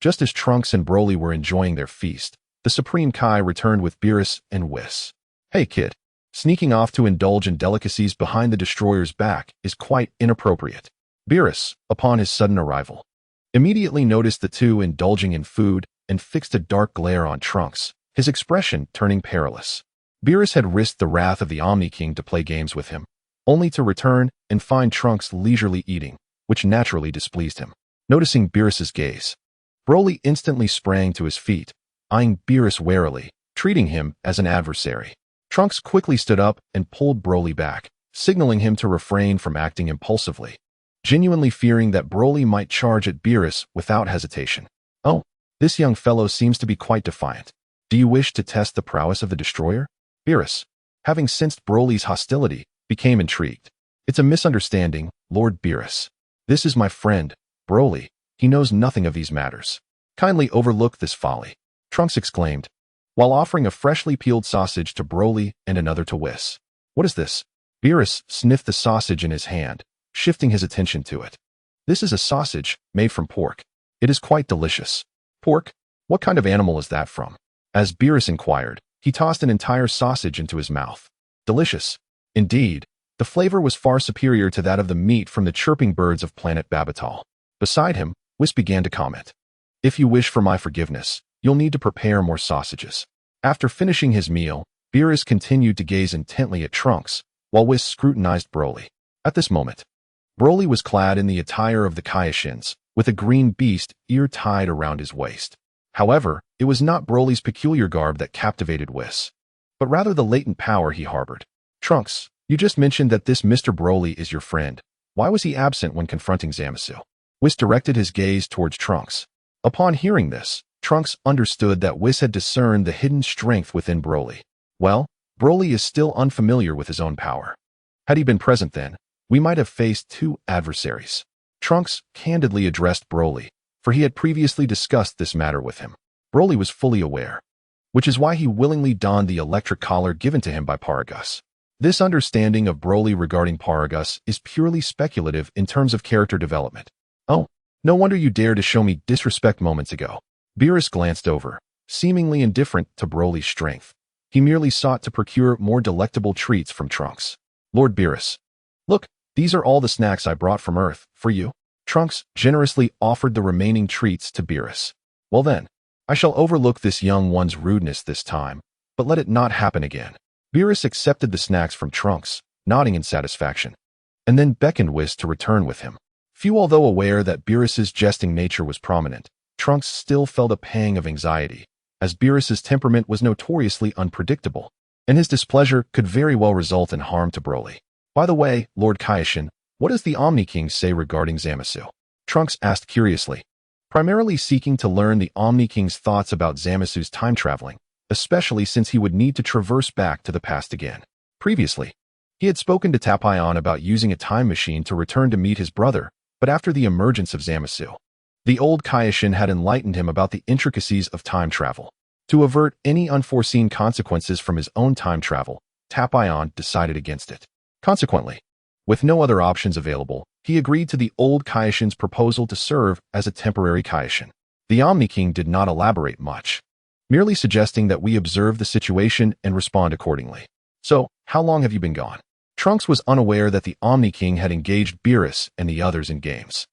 Just as Trunks and Broly were enjoying their feast, the Supreme Kai returned with Beerus and Whis. Hey kid, sneaking off to indulge in delicacies behind the destroyer's back is quite inappropriate. Beerus, upon his sudden arrival, immediately noticed the two indulging in food and fixed a dark glare on Trunks, his expression turning perilous. Beerus had risked the wrath of the Omni King to play games with him, only to return and find Trunks leisurely eating, which naturally displeased him. Noticing Beerus's gaze, Broly instantly sprang to his feet, eyeing Beerus warily, treating him as an adversary. Trunks quickly stood up and pulled Broly back, signaling him to refrain from acting impulsively, genuinely fearing that Broly might charge at Beerus without hesitation. Oh, this young fellow seems to be quite defiant. Do you wish to test the prowess of the destroyer? Beerus, having sensed Broly's hostility, became intrigued. It's a misunderstanding, Lord Beerus. This is my friend, Broly. He knows nothing of these matters. Kindly overlook this folly, Trunks exclaimed, while offering a freshly peeled sausage to Broly and another to Whis. What is this? Beerus sniffed the sausage in his hand, shifting his attention to it. This is a sausage made from pork. It is quite delicious. Pork? What kind of animal is that from? As Beerus inquired, he tossed an entire sausage into his mouth. Delicious. Indeed, the flavor was far superior to that of the meat from the chirping birds of planet Babatal. Beside him, Whis began to comment. If you wish for my forgiveness, you'll need to prepare more sausages. After finishing his meal, Beerus continued to gaze intently at Trunks, while Whis scrutinized Broly. At this moment, Broly was clad in the attire of the Kaioshin's, with a green beast ear tied around his waist. However, it was not Broly's peculiar garb that captivated Whis, but rather the latent power he harbored. Trunks, you just mentioned that this Mr. Broly is your friend. Why was he absent when confronting Zamasu? Whis directed his gaze towards Trunks. Upon hearing this, Trunks understood that Whis had discerned the hidden strength within Broly. Well, Broly is still unfamiliar with his own power. Had he been present then, we might have faced two adversaries. Trunks candidly addressed Broly, for he had previously discussed this matter with him. Broly was fully aware, which is why he willingly donned the electric collar given to him by Paragus. This understanding of Broly regarding Paragus is purely speculative in terms of character development. Oh, no wonder you dared to show me disrespect moments ago. Beerus glanced over, seemingly indifferent to Broly's strength. He merely sought to procure more delectable treats from Trunks. Lord Beerus. Look, these are all the snacks I brought from Earth, for you. Trunks generously offered the remaining treats to Beerus. Well then, I shall overlook this young one's rudeness this time, but let it not happen again. Beerus accepted the snacks from Trunks, nodding in satisfaction, and then beckoned Whis to return with him. Few, although aware that Beerus's jesting nature was prominent, Trunks still felt a pang of anxiety, as Beerus's temperament was notoriously unpredictable, and his displeasure could very well result in harm to Broly. By the way, Lord Kaioshin, what does the Omni King say regarding Zamasu? Trunks asked curiously, primarily seeking to learn the Omni King's thoughts about Zamasu's time traveling, especially since he would need to traverse back to the past again. Previously, he had spoken to Tapion about using a time machine to return to meet his brother, but after the emergence of Zamasu, the old Kaioshin had enlightened him about the intricacies of time travel. To avert any unforeseen consequences from his own time travel, Tapion decided against it. Consequently, with no other options available, he agreed to the old Kaioshin's proposal to serve as a temporary Kaioshin. The Omni King did not elaborate much, merely suggesting that we observe the situation and respond accordingly. So, how long have you been gone? Trunks was unaware that the Omni King had engaged Beerus and the others in games.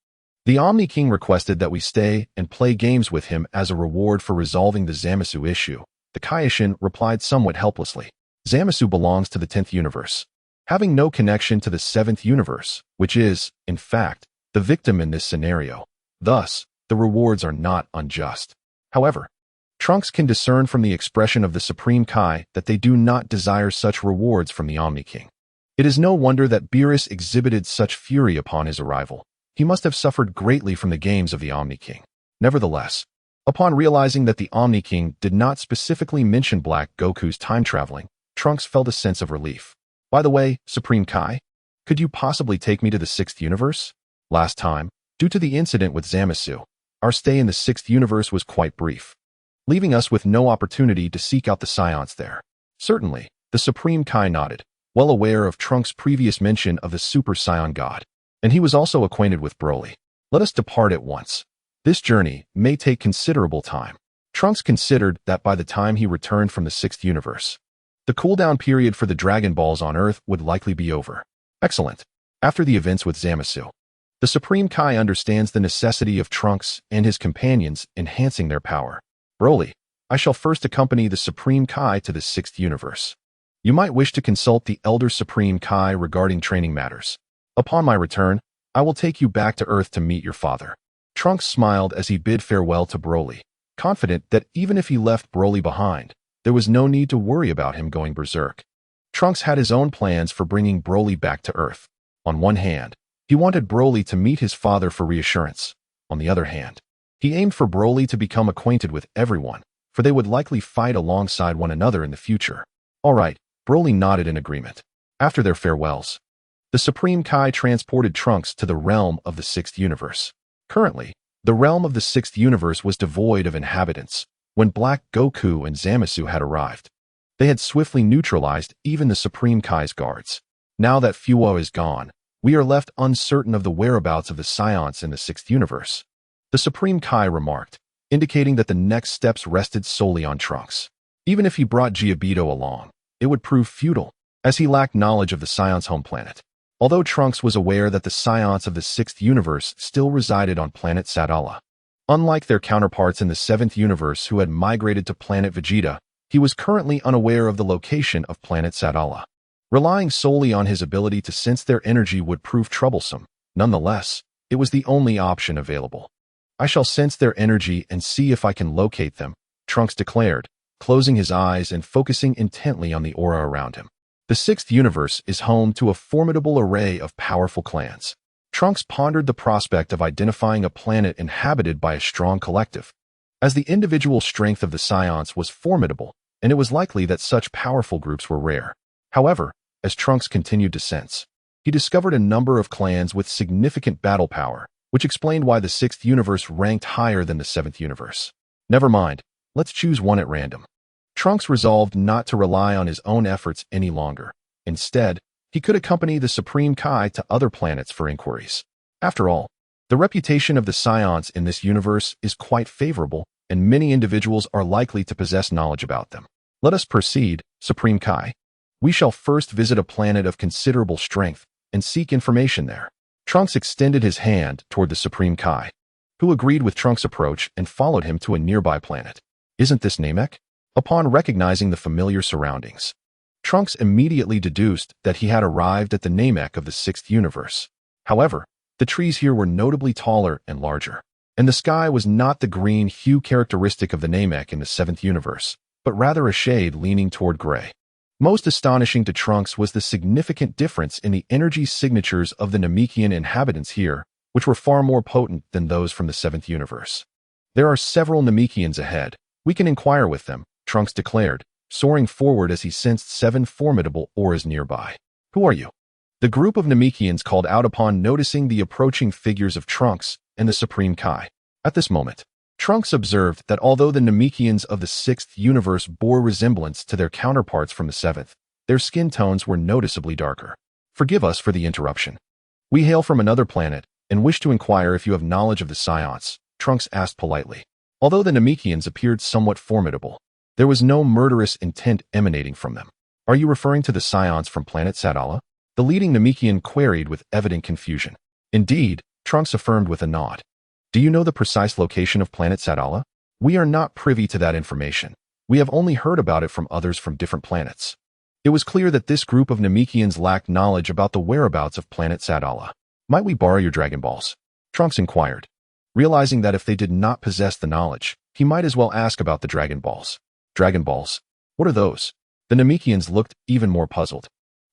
The Omni King requested that we stay and play games with him as a reward for resolving the Zamasu issue. The Kaioshin replied somewhat helplessly. Zamasu belongs to the 10th universe, having no connection to the 7th universe, which is, in fact, the victim in this scenario. Thus, the rewards are not unjust. However, Trunks can discern from the expression of the Supreme Kai that they do not desire such rewards from the Omni King. It is no wonder that Beerus exhibited such fury upon his arrival. He must have suffered greatly from the games of the Omni King. Nevertheless, upon realizing that the Omni King did not specifically mention Black Goku's time traveling, Trunks felt a sense of relief. By the way, Supreme Kai, could you possibly take me to the 6th universe? Last time, due to the incident with Zamasu, our stay in the 6th universe was quite brief, leaving us with no opportunity to seek out the Saiyans there. Certainly, the Supreme Kai nodded, well aware of Trunks' previous mention of the Super Saiyan God, and he was also acquainted with Broly. Let us depart at once. This journey may take considerable time. Trunks considered that by the time he returned from the 6th universe, the cooldown period for the Dragon Balls on Earth would likely be over. Excellent. After the events with Zamasu, the Supreme Kai understands the necessity of Trunks and his companions enhancing their power. Broly, I shall first accompany the Supreme Kai to the 6th universe. You might wish to consult the Elder Supreme Kai regarding training matters. Upon my return, I will take you back to Earth to meet your father. Trunks smiled as he bid farewell to Broly, confident that even if he left Broly behind, there was no need to worry about him going berserk. Trunks had his own plans for bringing Broly back to Earth. On one hand, he wanted Broly to meet his father for reassurance. On the other hand, he aimed for Broly to become acquainted with everyone, for they would likely fight alongside one another in the future. All right, Broly nodded in agreement. After their farewells, the Supreme Kai transported Trunks to the realm of the 6th universe. Currently, the realm of the 6th universe was devoid of inhabitants. When Black Goku and Zamasu had arrived, they had swiftly neutralized even the Supreme Kai's guards. Now that Fuo is gone, we are left uncertain of the whereabouts of the Saiyans in the 6th universe. The Supreme Kai remarked, indicating that the next steps rested solely on Trunks. Even if he brought Giobito along, it would prove futile, as he lacked knowledge of the Saiyans' home planet. Although Trunks was aware that the Saiyans of the 6th universe still resided on planet Sadala, unlike their counterparts in the 7th universe who had migrated to planet Vegeta, he was currently unaware of the location of planet Sadala. Relying solely on his ability to sense their energy would prove troublesome. Nonetheless, it was the only option available. I shall sense their energy and see if I can locate them, Trunks declared, closing his eyes and focusing intently on the aura around him. The 6th universe is home to a formidable array of powerful clans. Trunks pondered the prospect of identifying a planet inhabited by a strong collective, as the individual strength of the Saiyans was formidable, and it was likely that such powerful groups were rare. However, as Trunks continued to sense, he discovered a number of clans with significant battle power, which explained why the 6th universe ranked higher than the 7th universe. Never mind, let's choose one at random. Trunks resolved not to rely on his own efforts any longer. Instead, he could accompany the Supreme Kai to other planets for inquiries. After all, the reputation of the Saiyans in this universe is quite favorable, and many individuals are likely to possess knowledge about them. Let us proceed, Supreme Kai. We shall first visit a planet of considerable strength and seek information there. Trunks extended his hand toward the Supreme Kai, who agreed with Trunks' approach and followed him to a nearby planet. Isn't this Namek? Upon recognizing the familiar surroundings, Trunks immediately deduced that he had arrived at the Namek of the 6th universe. However, the trees here were notably taller and larger, and the sky was not the green hue characteristic of the Namek in the 7th universe, but rather a shade leaning toward gray. Most astonishing to Trunks was the significant difference in the energy signatures of the Namekian inhabitants here, which were far more potent than those from the 7th universe. There are several Namekians ahead. We can inquire with them, Trunks declared, soaring forward as he sensed 7 formidable auras nearby. Who are you? The group of Namekians called out upon noticing the approaching figures of Trunks and the Supreme Kai. At this moment, Trunks observed that although the Namekians of the 6th universe bore resemblance to their counterparts from the 7th, their skin tones were noticeably darker. Forgive us for the interruption. We hail from another planet and wish to inquire if you have knowledge of the Scions, Trunks asked politely. Although the Namekians appeared somewhat formidable, there was no murderous intent emanating from them. Are you referring to the Scions from planet Sadala? The leading Namekian queried with evident confusion. Indeed, Trunks affirmed with a nod. Do you know the precise location of planet Sadala? We are not privy to that information. We have only heard about it from others from different planets. It was clear that this group of Namekians lacked knowledge about the whereabouts of planet Sadala. Might we borrow your Dragon Balls? Trunks inquired, realizing that if they did not possess the knowledge, he might as well ask about the Dragon Balls. Dragon Balls? What are those? The Namekians looked even more puzzled.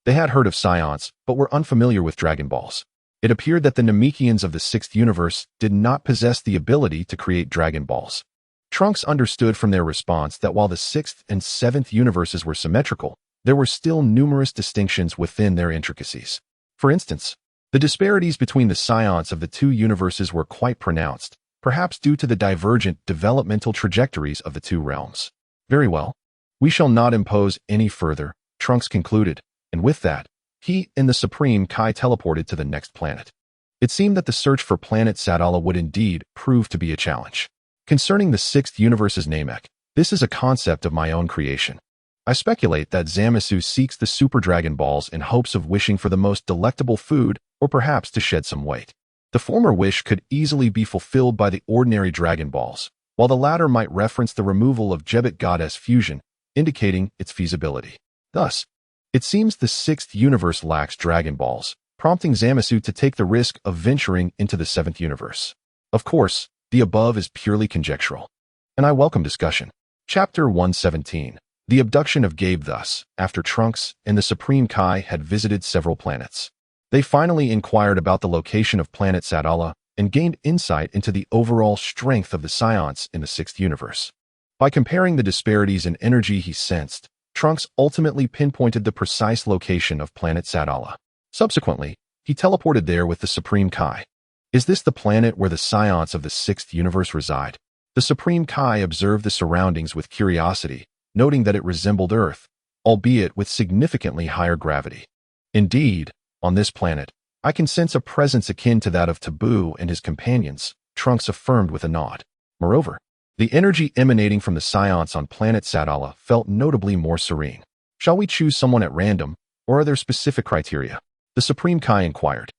They had heard of Scions, but were unfamiliar with Dragon Balls. It appeared that the Namekians of the 6th universe did not possess the ability to create Dragon Balls. Trunks understood from their response that while the 6th and 7th universes were symmetrical, there were still numerous distinctions within their intricacies. For instance, the disparities between the Scions of the 2 universes were quite pronounced, perhaps due to the divergent developmental trajectories of the 2 realms. Very well. We shall not impose any further, Trunks concluded, and with that, he and the Supreme Kai teleported to the next planet. It seemed that the search for planet Sadala would indeed prove to be a challenge. Concerning the 6th universe's Namek, this is a concept of my own creation. I speculate that Zamasu seeks the Super Dragon Balls in hopes of wishing for the most delectable food or perhaps to shed some weight. The former wish could easily be fulfilled by the ordinary Dragon Balls, while the latter might reference the removal of Jebit Goddess fusion, indicating its feasibility. Thus, it seems the 6th universe lacks Dragon Balls, prompting Zamasu to take the risk of venturing into the 7th universe. Of course, the above is purely conjectural, and I welcome discussion. Chapter 117. The abduction of Gabe. Thus, after Trunks and the Supreme Kai had visited several planets, they finally inquired about the location of planet Sadala and gained insight into the overall strength of the Scions in the 6th universe. By comparing the disparities in energy he sensed, Trunks ultimately pinpointed the precise location of planet Sadala. Subsequently, he teleported there with the Supreme Kai. Is this the planet where the Scions of the 6th universe reside? The Supreme Kai observed the surroundings with curiosity, noting that it resembled Earth, albeit with significantly higher gravity. Indeed, on this planet, I can sense a presence akin to that of Taboo and his companions, Trunks affirmed with a nod. Moreover, the energy emanating from the Scions on planet Sadala felt notably more serene. Shall we choose someone at random, or are there specific criteria? The Supreme Kai inquired,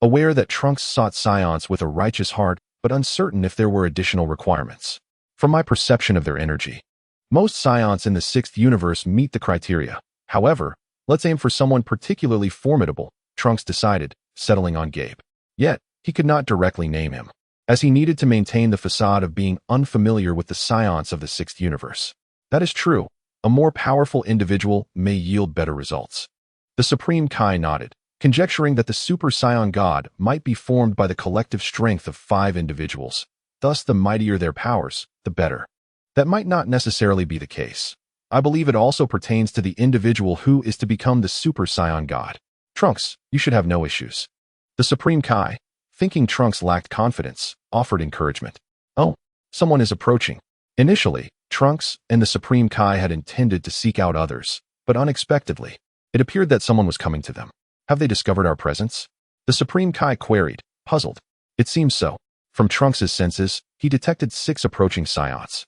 aware that Trunks sought Scions with a righteous heart, but uncertain if there were additional requirements. From my perception of their energy, most Scions in the 6th universe meet the criteria. However, let's aim for someone particularly formidable, Trunks decided, settling on Gabe. Yet, he could not directly name him, as he needed to maintain the facade of being unfamiliar with the Scions of the 6th universe. That is true. A more powerful individual may yield better results. The Supreme Kai nodded, conjecturing that the Super Saiyan God might be formed by the collective strength of 5 individuals. Thus, the mightier their powers, the better. That might not necessarily be the case. I believe it also pertains to the individual who is to become the Super Saiyan God. Trunks, you should have no issues. The Supreme Kai, thinking Trunks lacked confidence, offered encouragement. Oh, someone is approaching. Initially, Trunks and the Supreme Kai had intended to seek out others, but unexpectedly, it appeared that someone was coming to them. Have they discovered our presence? The Supreme Kai queried, puzzled. It seems so. From Trunks' senses, he detected 6 approaching Saiyans,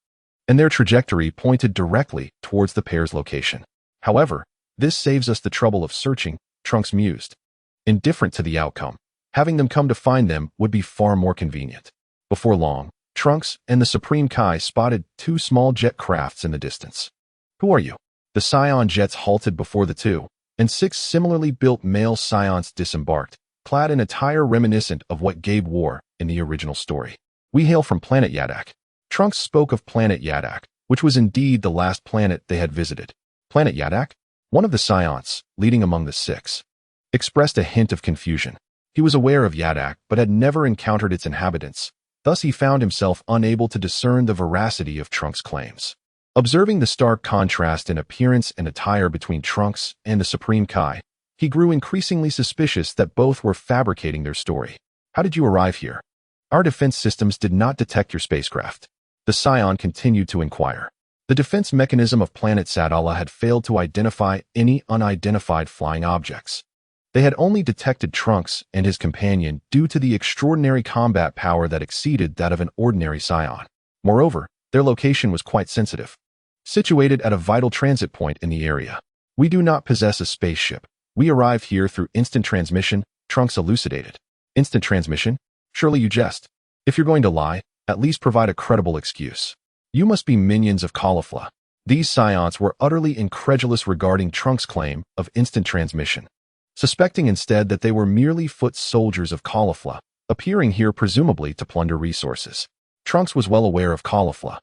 and their trajectory pointed directly towards the pair's location. However, this saves us the trouble of searching, Trunks mused. Indifferent to the outcome, having them come to find them would be far more convenient. Before long, Trunks and the Supreme Kai spotted 2 small jet crafts in the distance. Who are you? The Saiyan jets halted before the 2, and 6 similarly built male Saiyans disembarked, clad in attire reminiscent of what Gabe wore in the original story. We hail from planet Yadak. Trunks spoke of planet Yadak, which was indeed the last planet they had visited. Planet Yadak? One of the Saiyans, leading among the 6, expressed a hint of confusion. He was aware of Yadak, but had never encountered its inhabitants. Thus he found himself unable to discern the veracity of Trunks' claims. Observing the stark contrast in appearance and attire between Trunks and the Supreme Kai, he grew increasingly suspicious that both were fabricating their story. How did you arrive here? Our defense systems did not detect your spacecraft. The Saiyan continued to inquire. The defense mechanism of planet Sadala had failed to identify any unidentified flying objects. They had only detected Trunks and his companion due to the extraordinary combat power that exceeded that of an ordinary Saiyan. Moreover, their location was quite sensitive. Situated at a vital transit point in the area. We do not possess a spaceship. We arrived here through instant transmission, Trunks elucidated. Instant transmission? Surely you jest. If you're going to lie, at least provide a credible excuse. You must be minions of Caulifla. These Saiyans were utterly incredulous regarding Trunks' claim of instant transmission, suspecting instead that they were merely foot soldiers of Caulifla, appearing here presumably to plunder resources. Trunks was well aware of Caulifla,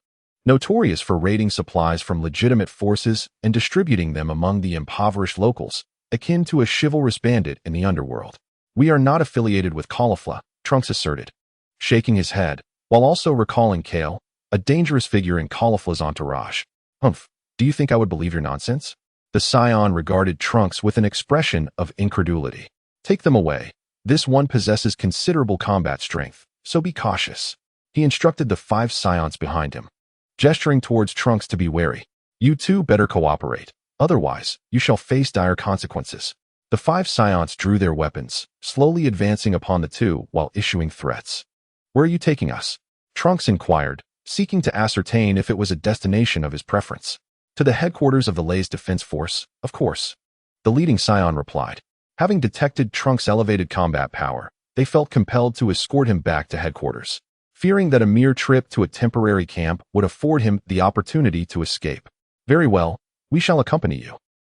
notorious for raiding supplies from legitimate forces and distributing them among the impoverished locals, akin to a chivalrous bandit in the underworld. We are not affiliated with Caulifla, Trunks asserted, shaking his head, while also recalling Kale, a dangerous figure in Caulifla's entourage. Humph, do you think I would believe your nonsense? The Saiyan regarded Trunks with an expression of incredulity. Take them away. This one possesses considerable combat strength, so be cautious. He instructed the 5 Saiyans behind him, gesturing towards Trunks to be wary. You two better cooperate. Otherwise, you shall face dire consequences. The 5 Saiyans drew their weapons, slowly advancing upon the 2 while issuing threats. Where are you taking us? Trunks inquired, seeking to ascertain if it was a destination of his preference. To the headquarters of the Lay's defense force, of course. The leading Saiyan replied. Having detected Trunks' elevated combat power, they felt compelled to escort him back to headquarters, fearing that a mere trip to a temporary camp would afford him the opportunity to escape. Very well, we shall accompany you.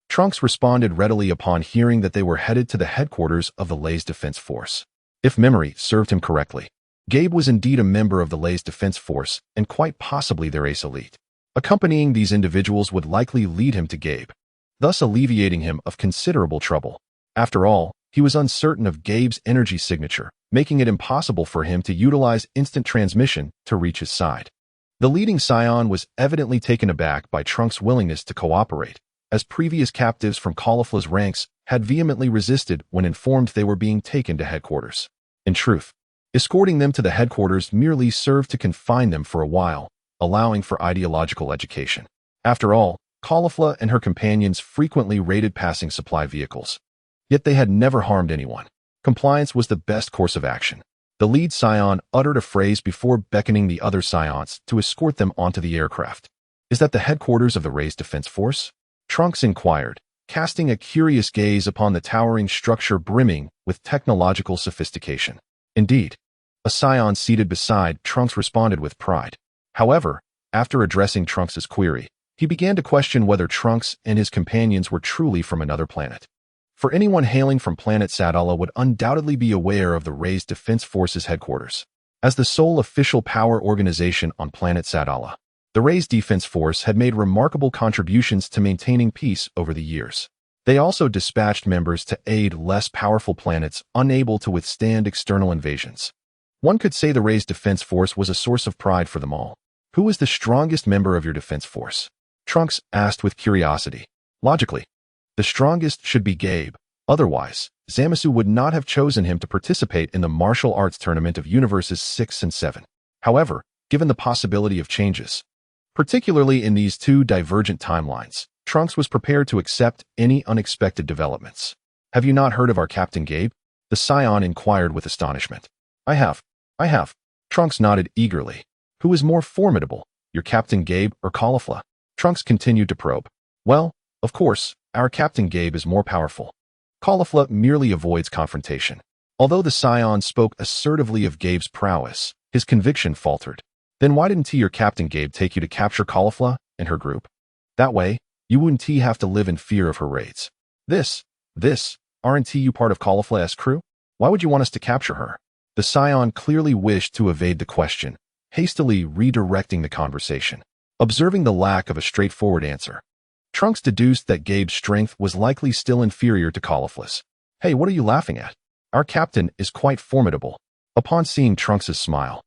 Trunks responded readily upon hearing that they were headed to the headquarters of the Lay's defense force. If memory served him correctly, Gabe was indeed a member of the Lay's defense force and quite possibly their ace elite. Accompanying these individuals would likely lead him to Gabe, thus alleviating him of considerable trouble. After all, he was uncertain of Gabe's energy signature, making it impossible for him to utilize instant transmission to reach his side. The leading Saiyan was evidently taken aback by Trunks' willingness to cooperate, as previous captives from Caulifla's ranks had vehemently resisted when informed they were being taken to headquarters. In truth, escorting them to the headquarters merely served to confine them for a while, allowing for ideological education. After all, Caulifla and her companions frequently raided passing supply vehicles. Yet they had never harmed anyone. Compliance was the best course of action. The lead Saiyan uttered a phrase before beckoning the other Saiyans to escort them onto the aircraft. Is that the headquarters of the Ray's defense force? Trunks inquired, casting a curious gaze upon the towering structure brimming with technological sophistication. Indeed, a Saiyan seated beside Trunks responded with pride. However, after addressing Trunks' query, he began to question whether Trunks and his companions were truly from another planet. For anyone hailing from planet Sadala would undoubtedly be aware of the Ray's Defense Force's headquarters. As the sole official power organization on planet Sadala, the Ray's Defense Force had made remarkable contributions to maintaining peace over the years. They also dispatched members to aid less powerful planets unable to withstand external invasions. One could say the Ray's Defense Force was a source of pride for them all. Who is the strongest member of your defense force? Trunks asked with curiosity. Logically, the strongest should be Gabe. Otherwise, Zamasu would not have chosen him to participate in the martial arts tournament of universes 6 and 7. However, given the possibility of changes, particularly in these 2 divergent timelines, Trunks was prepared to accept any unexpected developments. Have you not heard of our Captain Gabe? The Saiyan inquired with astonishment. I have. Trunks nodded eagerly, Who is more formidable, your Captain Gabe or Caulifla? Trunks continued to probe. Well, of course, our Captain Gabe is more powerful. Caulifla merely avoids confrontation. Although the Scion spoke assertively of Gabe's prowess, his conviction faltered. Then why didn't your Captain Gabe take you to capture Caulifla and her group? That way, you wouldn't have to live in fear of her raids. Aren't you part of Caulifla's crew? Why would you want us to capture her? The Scion clearly wished to evade the question, hastily redirecting the conversation. Observing the lack of a straightforward answer, Trunks deduced that Gabe's strength was likely still inferior to Caulifla's. Hey, what are you laughing at? Our captain is quite formidable. Upon seeing Trunks' smile,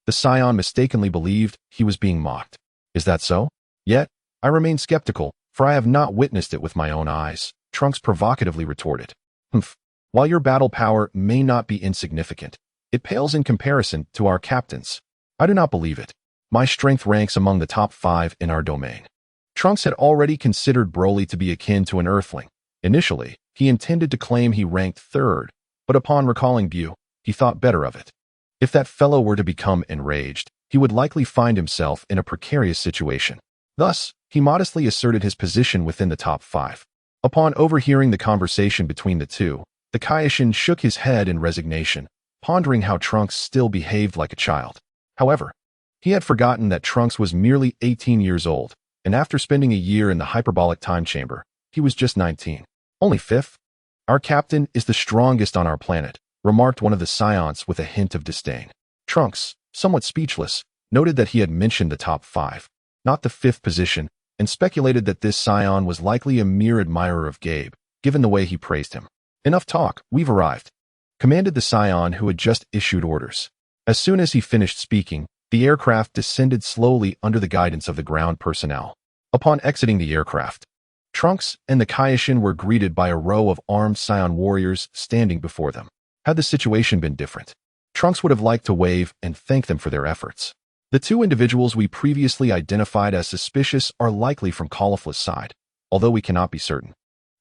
the Scion mistakenly believed he was being mocked. Is that so? Yet, I remain skeptical, for I have not witnessed it with my own eyes, Trunks provocatively retorted. Humph. While your battle power may not be insignificant, it pales in comparison to our captain's. I do not believe it. My strength ranks among the top 5 in our domain. Trunks had already considered Broly to be akin to an Earthling. Initially, he intended to claim he ranked 3rd, but upon recalling Bu, he thought better of it. If that fellow were to become enraged, he would likely find himself in a precarious situation. Thus, he modestly asserted his position within the top 5. Upon overhearing the conversation between the two, the Kaioshin shook his head in resignation, pondering how Trunks still behaved like a child. However, he had forgotten that Trunks was merely 18 years old, and after spending a year in the hyperbolic time chamber, he was just 19. Only 5th? Our captain is the strongest on our planet, remarked one of the Scions with a hint of disdain. Trunks, somewhat speechless, noted that he had mentioned the top 5, not the 5th position, and speculated that this Scion was likely a mere admirer of Gabe, given the way he praised him. Enough talk, we've arrived, commanded the Scion who had just issued orders. As soon as he finished speaking, the aircraft descended slowly under the guidance of the ground personnel. Upon exiting the aircraft, Trunks and the Kaioshin were greeted by a row of armed Scion warriors standing before them. Had the situation been different, Trunks would have liked to wave and thank them for their efforts. The 2 individuals we previously identified as suspicious are likely from Caulifla's side, although we cannot be certain.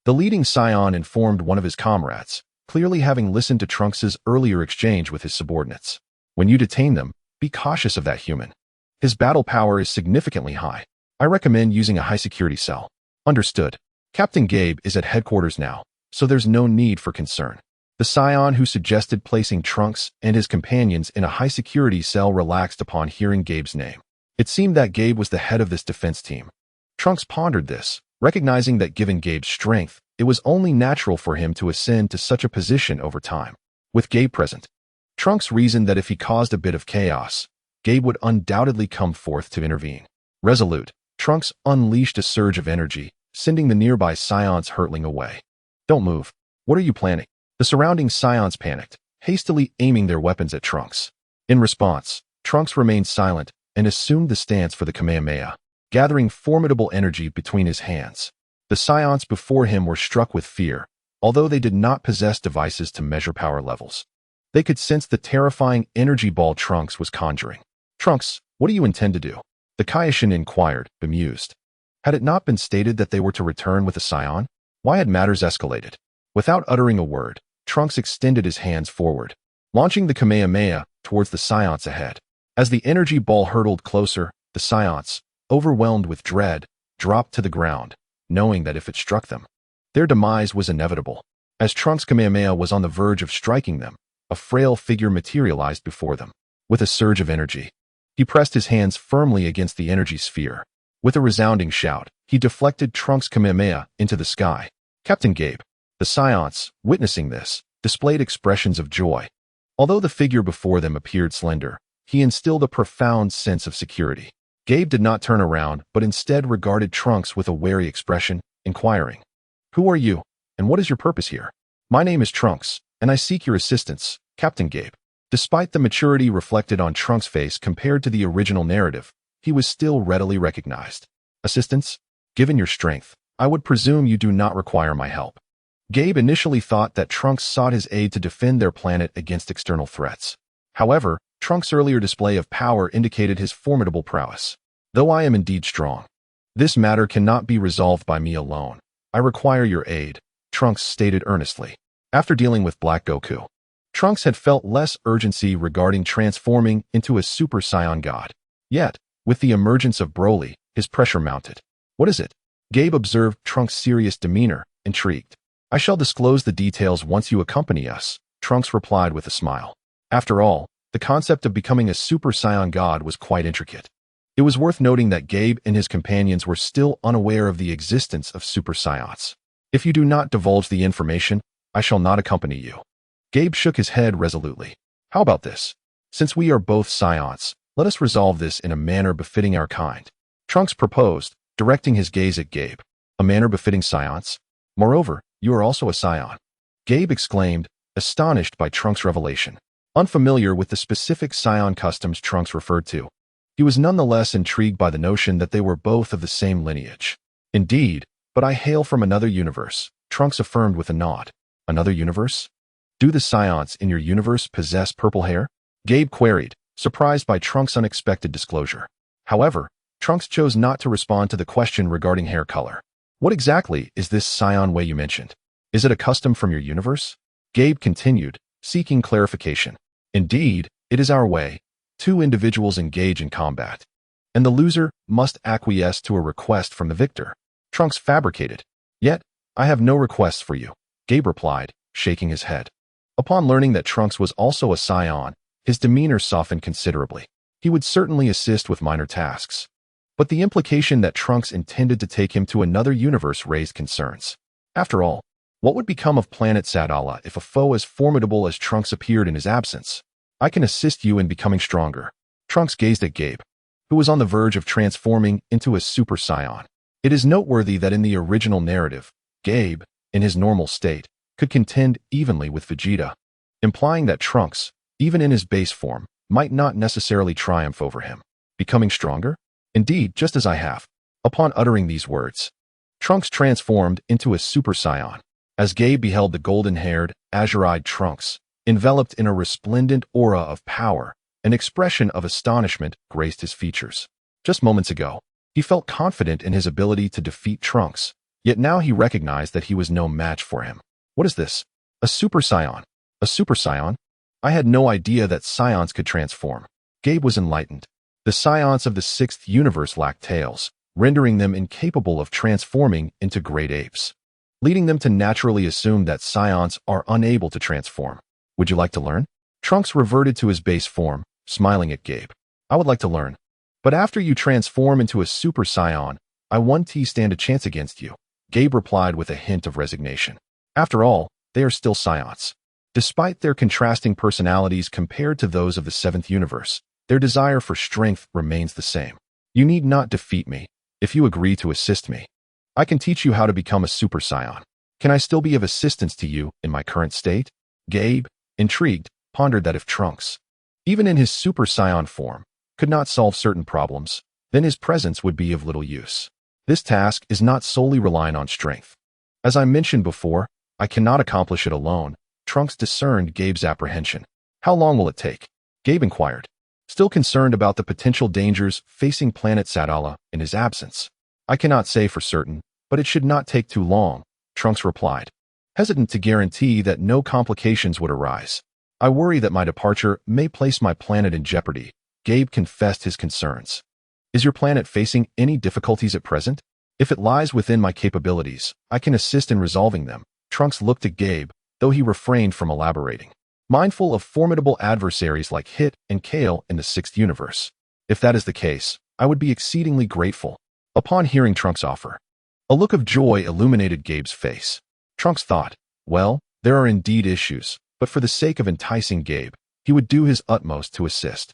The leading Scion informed one of his comrades, clearly having listened to Trunks' earlier exchange with his subordinates. When you detain them, be cautious of that human. His battle power is significantly high. I recommend using a high-security cell. Understood. Captain Gabe is at headquarters now, so there's no need for concern. The Scion who suggested placing Trunks and his companions in a high-security cell relaxed upon hearing Gabe's name. It seemed that Gabe was the head of this defense team. Trunks pondered this, recognizing that given Gabe's strength, it was only natural for him to ascend to such a position over time. With Gabe present, Trunks reasoned that if he caused a bit of chaos, Gabe would undoubtedly come forth to intervene. Resolute, Trunks unleashed a surge of energy, sending the nearby Scions hurtling away. Don't move. What are you planning? The surrounding Scions panicked, hastily aiming their weapons at Trunks. In response, Trunks remained silent and assumed the stance for the Kamehameha, gathering formidable energy between his hands. The Scions before him were struck with fear, although they did not possess devices to measure power levels. They could sense the terrifying energy ball Trunks was conjuring. Trunks, what do you intend to do? The Kaioshin inquired, bemused. Had it not been stated that they were to return with a Scion? Why had matters escalated? Without uttering a word, Trunks extended his hands forward, launching the Kamehameha towards the Scions ahead. As the energy ball hurtled closer, the Scions, overwhelmed with dread, dropped to the ground, knowing that if it struck them, their demise was inevitable. As Trunks' Kamehameha was on the verge of striking them, a frail figure materialized before them. With a surge of energy, he pressed his hands firmly against the energy sphere. With a resounding shout, he deflected Trunks' Kamehameha into the sky. Captain Gabe. The Scions, witnessing this, displayed expressions of joy. Although the figure before them appeared slender, he instilled a profound sense of security. Gabe did not turn around, but instead regarded Trunks with a wary expression, inquiring, "Who are you, and what is your purpose here?" "My name is Trunks, and I seek your assistance, Captain Gabe." Despite the maturity reflected on Trunks' face compared to the original narrative, he was still readily recognized. "Assistance? Given your strength, I would presume you do not require my help." Gabe initially thought that Trunks sought his aid to defend their planet against external threats. However, Trunks' earlier display of power indicated his formidable prowess. "Though I am indeed strong, this matter cannot be resolved by me alone. I require your aid," Trunks stated earnestly. After dealing with Black Goku, Trunks had felt less urgency regarding transforming into a Super Saiyan God. Yet, with the emergence of Broly, his pressure mounted. What is it? Gabe observed Trunks' serious demeanor, intrigued. I shall disclose the details once you accompany us, Trunks replied with a smile. After all, the concept of becoming a Super Saiyan God was quite intricate. It was worth noting that Gabe and his companions were still unaware of the existence of Super Saiyans. If you do not divulge the information, I shall not accompany you. Gabe shook his head resolutely. How about this? Since we are both Saiyans, let us resolve this in a manner befitting our kind. Trunks proposed, directing his gaze at Gabe. A manner befitting Saiyans? Moreover, you are also a Saiyan. Gabe exclaimed, astonished by Trunks' revelation. Unfamiliar with the specific Saiyan customs Trunks referred to, he was nonetheless intrigued by the notion that they were both of the same lineage. Indeed, but I hail from another universe, Trunks affirmed with a nod. Another universe? Do the Saiyans in your universe possess purple hair? Gabe queried, surprised by Trunks' unexpected disclosure. However, Trunks chose not to respond to the question regarding hair color. What exactly is this Saiyan way you mentioned? Is it a custom from your universe? Gabe continued, seeking clarification. Indeed, it is our way. Two individuals engage in combat, and the loser must acquiesce to a request from the victor. Trunks fabricated. Yet, I have no requests for you, Gabe replied, shaking his head. Upon learning that Trunks was also a Saiyan, his demeanor softened considerably. He would certainly assist with minor tasks. But the implication that Trunks intended to take him to another universe raised concerns. After all, what would become of planet Sadala if a foe as formidable as Trunks appeared in his absence? I can assist you in becoming stronger. Trunks gazed at Gabe, who was on the verge of transforming into a Super Saiyan. It is noteworthy that in the original narrative, Gabe, in his normal state, could contend evenly with Vegeta, implying that Trunks, even in his base form, might not necessarily triumph over him. Becoming stronger? Indeed, just as I have. Upon uttering these words, Trunks transformed into a Super Saiyan. As Gabe beheld the golden-haired, azure-eyed Trunks, enveloped in a resplendent aura of power, an expression of astonishment graced his features. Just moments ago, he felt confident in his ability to defeat Trunks, yet now he recognized that he was no match for him. What is this? A Super Saiyan? A Super Saiyan? I had no idea that Saiyans could transform. Gabe was enlightened. The Saiyans of the sixth universe lacked tails, rendering them incapable of transforming into great apes, leading them to naturally assume that Saiyans are unable to transform. Would you like to learn? Trunks reverted to his base form, smiling at Gabe. I would like to learn. But after you transform into a Super Saiyan, I won't stand a chance against you, Gabe replied with a hint of resignation. After all, they are still Saiyans. Despite their contrasting personalities compared to those of the seventh universe, their desire for strength remains the same. You need not defeat me, if you agree to assist me. I can teach you how to become a Super Saiyan. Can I still be of assistance to you in my current state? Gabe, intrigued, pondered that if Trunks, even in his Super Saiyan form, could not solve certain problems, then his presence would be of little use. This task is not solely reliant on strength. As I mentioned before, I cannot accomplish it alone. Trunks discerned Gabe's apprehension. How long will it take? Gabe inquired, still concerned about the potential dangers facing planet Sadala in his absence. I cannot say for certain, but it should not take too long, Trunks replied, hesitant to guarantee that no complications would arise. I worry that my departure may place my planet in jeopardy. Gabe confessed his concerns. Is your planet facing any difficulties at present? If it lies within my capabilities, I can assist in resolving them. Trunks looked at Gabe, though he refrained from elaborating, mindful of formidable adversaries like Hit and Kale in the sixth universe. If that is the case, I would be exceedingly grateful. Upon hearing Trunks' offer, a look of joy illuminated Gabe's face. Trunks thought, well, there are indeed issues, but for the sake of enticing Gabe, he would do his utmost to assist.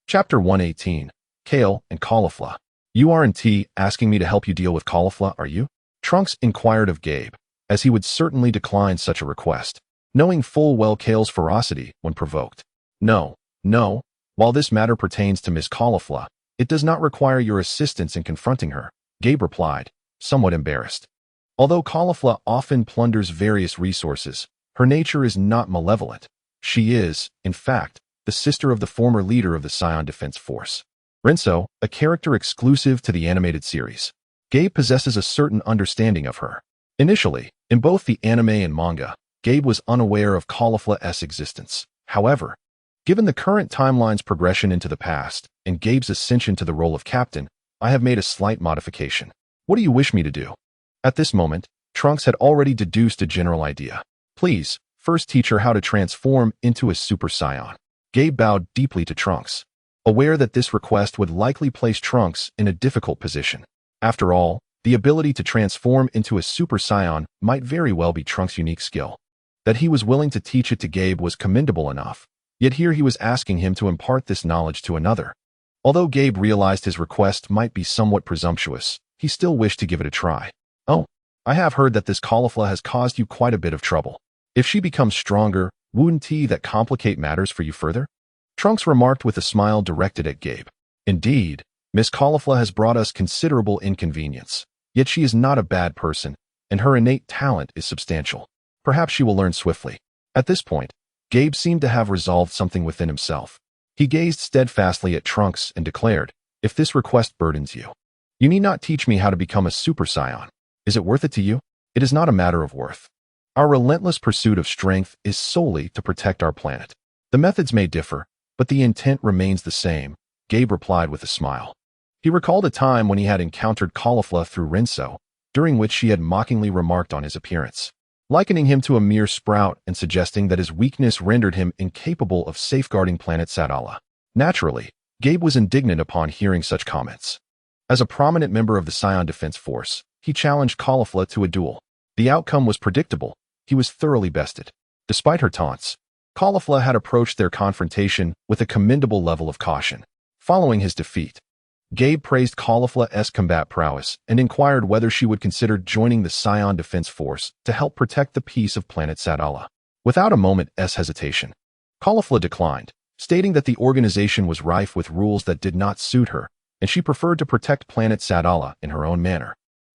Chapter 118, Kale and Caulifla. You aren't asking me to help you deal with Caulifla, are you? Trunks inquired of Gabe, as he would certainly decline such a request, knowing full well Kale's ferocity when provoked. No, while this matter pertains to Miss Caulifla, it does not require your assistance in confronting her, Gabe replied, somewhat embarrassed. Although Caulifla often plunders various resources, her nature is not malevolent. She is, in fact, the sister of the former leader of the Saiyan Defense Force, Rinso, a character exclusive to the animated series. Gabe possesses a certain understanding of her. Initially, in both the anime and manga, Gabe was unaware of Caulifla's existence. However, Given the current timeline's progression into the past and Gabe's ascension to the role of captain, I have made a slight modification. What do you wish me to do? At this moment, Trunks had already deduced a general idea. Please, first teach her how to transform into a Super Saiyan. Gabe bowed deeply to Trunks, aware that this request would likely place Trunks in a difficult position. After all, the ability to transform into a Super Saiyan might very well be Trunks' unique skill. That he was willing to teach it to Gabe was commendable enough, yet here he was asking him to impart this knowledge to another. Although Gabe realized his request might be somewhat presumptuous, he still wished to give it a try. Oh, I have heard that this caulifla has caused you quite a bit of trouble. If she becomes stronger, wouldn't that complicate matters for you further? Trunks remarked with a smile directed at Gabe. Indeed, Miss Caulifla has brought us considerable inconvenience, yet she is not a bad person, and her innate talent is substantial. Perhaps she will learn swiftly. At this point, Gabe seemed to have resolved something within himself. He gazed steadfastly at Trunks and declared, if this request burdens you, you need not teach me how to become a Super Saiyan. Is it worth it to you? It is not a matter of worth. Our relentless pursuit of strength is solely to protect our planet. The methods may differ, but the intent remains the same, Gabe replied with a smile. He recalled a time when he had encountered Caulifla through Rinso, during which she had mockingly remarked on his appearance, likening him to a mere sprout and suggesting that his weakness rendered him incapable of safeguarding planet Sadala. Naturally, Gabe was indignant upon hearing such comments. As a prominent member of the Saiyan Defense Force, he challenged Caulifla to a duel. The outcome was predictable. He was thoroughly bested. Despite her taunts, Caulifla had approached their confrontation with a commendable level of caution. Following his defeat, Gabe praised Caulifla's combat prowess and inquired whether she would consider joining the Saiyan Defense Force to help protect the peace of planet Sadala. Without a moment's hesitation, Caulifla declined, stating that the organization was rife with rules that did not suit her, and she preferred to protect planet Sadala in her own manner,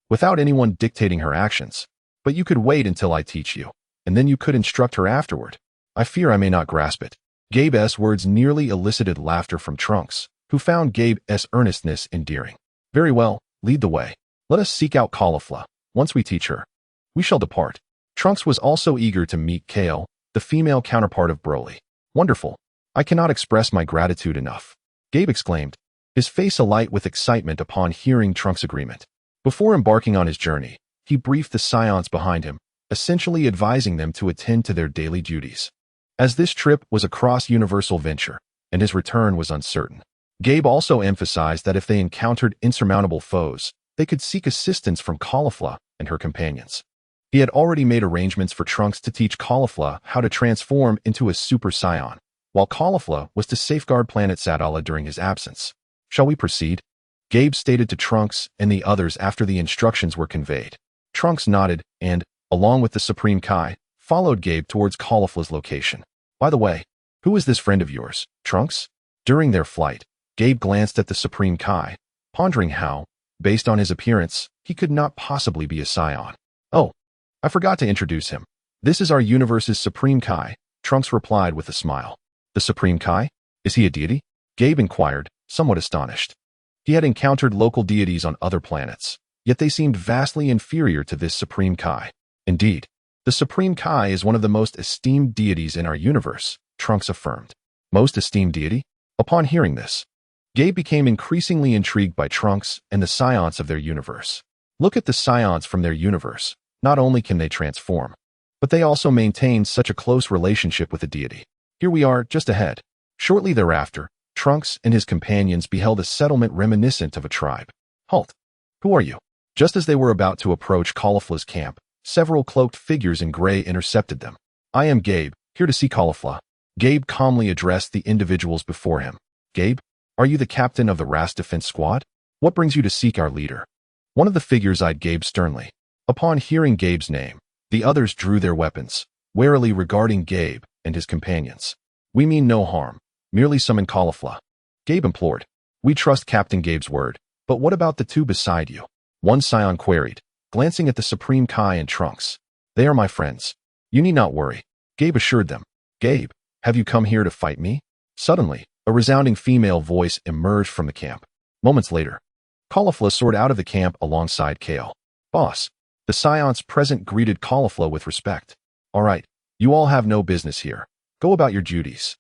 without anyone dictating her actions. But you could wait until I teach you, and then you could instruct her afterward. I fear I may not grasp it. Gabe's words nearly elicited laughter from Trunks, who found Gabe's earnestness endearing. Very well, lead the way. Let us seek out Caulifla. Once we teach her, we shall depart. Trunks was also eager to meet Kale, the female counterpart of Broly. Wonderful. I cannot express my gratitude enough, Gabe exclaimed, his face alight with excitement upon hearing Trunks' agreement. Before embarking on his journey, he briefed the Saiyans behind him, essentially advising them to attend to their daily duties. As this trip was a cross-universal venture, and his return was uncertain, Gabe also emphasized that if they encountered insurmountable foes, they could seek assistance from Caulifla and her companions. He had already made arrangements for Trunks to teach Caulifla how to transform into a Super Saiyan, while Caulifla was to safeguard planet Sadala during his absence. Shall we proceed? Gabe stated to Trunks and the others after the instructions were conveyed. Trunks nodded and, along with the Supreme Kai, followed Gabe towards Caulifla's location. By the way, who is this friend of yours, Trunks? During their flight, Gabe glanced at the Supreme Kai, pondering how, based on his appearance, he could not possibly be a Saiyan. Oh, I forgot to introduce him. This is our universe's Supreme Kai, Trunks replied with a smile. The Supreme Kai? Is he a deity? Gabe inquired, somewhat astonished. He had encountered local deities on other planets, yet they seemed vastly inferior to this Supreme Kai. Indeed, the Supreme Kai is one of the most esteemed deities in our universe, Trunks affirmed. Most esteemed deity? Upon hearing this, Gabe became increasingly intrigued by Trunks and the Saiyans of their universe. Look at the Saiyans from their universe. Not only can they transform, but they also maintain such a close relationship with the deity. Here we are, just ahead. Shortly thereafter, Trunks and his companions beheld a settlement reminiscent of a tribe. Halt! Who are you? Just as they were about to approach Caulifla's camp, several cloaked figures in gray intercepted them. I am Gabe, here to see Caulifla. Gabe calmly addressed the individuals before him. Gabe, are you the captain of the Ras Defense Squad? What brings you to seek our leader? One of the figures eyed Gabe sternly. Upon hearing Gabe's name, the others drew their weapons, warily regarding Gabe and his companions. We mean no harm, merely summon Caulifla. Gabe implored. We trust Captain Gabe's word, but what about the two beside you? One Scion queried, glancing at the Supreme Kai and Trunks. They are my friends. You need not worry, Gabe assured them. Gabe, have you come here to fight me? Suddenly, a resounding female voice emerged from the camp. Moments later, Caulifla soared out of the camp alongside Kale. Boss, the Scions present greeted Caulifla with respect. All right, you all have no business here. Go about your duties.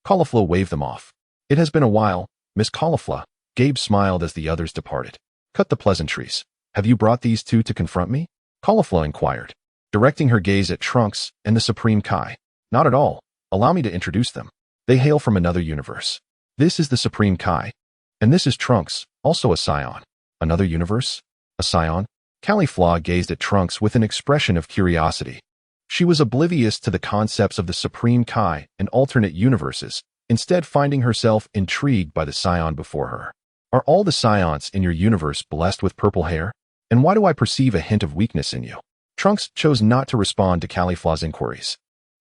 Caulifla waved them off. It has been a while, Miss Caulifla. Gabe smiled as the others departed. Cut the pleasantries. Have you brought these two to confront me? Caulifla inquired, directing her gaze at Trunks and the Supreme Kai. Not at all. Allow me to introduce them. They hail from another universe. This is the Supreme Kai. And this is Trunks, also a Saiyan. Another universe? A Saiyan? Caulifla gazed at Trunks with an expression of curiosity. She was oblivious to the concepts of the Supreme Kai and alternate universes, instead finding herself intrigued by the Saiyan before her. Are all the Saiyans in your universe blessed with purple hair? And why do I perceive a hint of weakness in you? Trunks chose not to respond to Caulifla's inquiries,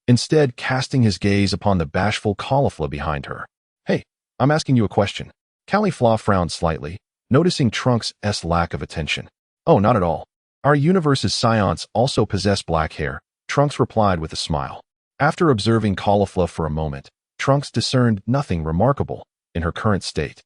instead casting his gaze upon the bashful Caulifla behind her. Hey, I'm asking you a question. Caulifla frowned slightly, noticing Trunks' lack of attention. Oh, not at all. Our universe's Saiyans also possess black hair, Trunks replied with a smile. After observing Caulifla for a moment, Trunks discerned nothing remarkable in her current state.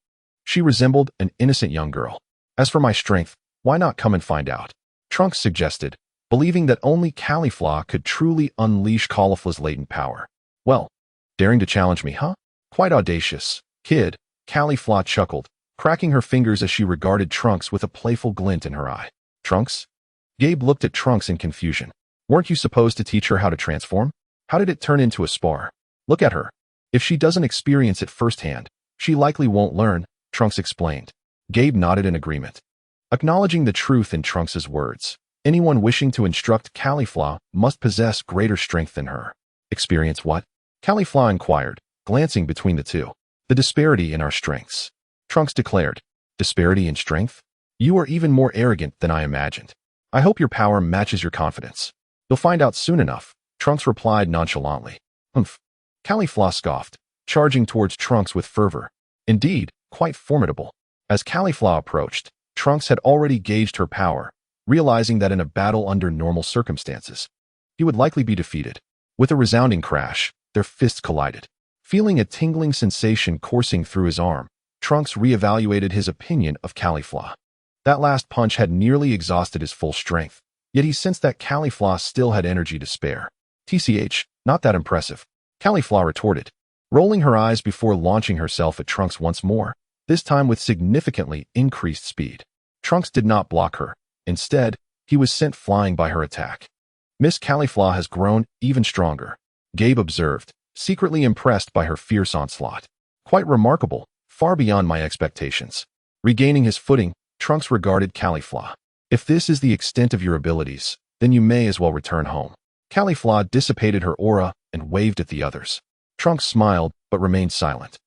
She resembled an innocent young girl. As for my strength, why not come and find out? Trunks suggested, believing that only Caulifla could truly unleash Caulifla's latent power. Well, daring to challenge me, huh? Quite audacious, kid, Caulifla chuckled, cracking her fingers as she regarded Trunks with a playful glint in her eye. Trunks? Gabe looked at Trunks in confusion. Weren't you supposed to teach her how to transform? How did it turn into a spar? Look at her. If she doesn't experience it firsthand, she likely won't learn, Trunks explained. Gabe nodded in agreement, acknowledging the truth in Trunks' words. Anyone wishing to instruct Caulifla must possess greater strength than her. Experience what? Caulifla inquired, glancing between the two. The disparity in our strengths. Trunks declared. Disparity in strength? You are even more arrogant than I imagined. I hope your power matches your confidence. You'll find out soon enough, Trunks replied nonchalantly. Humph. Caulifla scoffed, charging towards Trunks with fervor. Indeed, quite formidable. As Caulifla approached, Trunks had already gauged her power, realizing that in a battle under normal circumstances, he would likely be defeated. With a resounding crash, their fists collided. Feeling a tingling sensation coursing through his arm, Trunks reevaluated his opinion of Caulifla. That last punch had nearly exhausted his full strength, yet he sensed that Caulifla still had energy to spare. TCH, not that impressive, Caulifla retorted, rolling her eyes before launching herself at Trunks once more, this time with significantly increased speed. Trunks did not block her. Instead, he was sent flying by her attack. Miss Caulifla has grown even stronger, Gabe observed, secretly impressed by her fierce onslaught. Quite remarkable, far beyond my expectations. Regaining his footing, Trunks regarded Caulifla. If this is the extent of your abilities, then you may as well return home. Caulifla dissipated her aura and waved at the others. Trunks smiled but remained silent,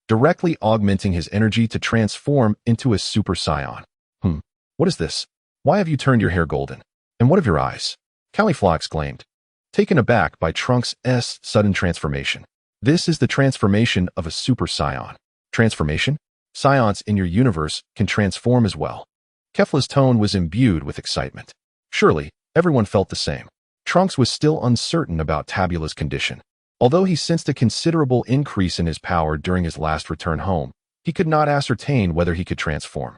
directly augmenting his energy to transform into a Super Saiyan. What is this? Why have you turned your hair golden? And what of your eyes? Caulifla exclaimed, taken aback by Trunks' sudden transformation. This is the transformation of a Super Saiyan. Transformation? Saiyans in your universe can transform as well. Kefla's tone was imbued with excitement. Surely, everyone felt the same. Trunks was still uncertain about Tabula's condition. Although he sensed a considerable increase in his power during his last return home, he could not ascertain whether he could transform.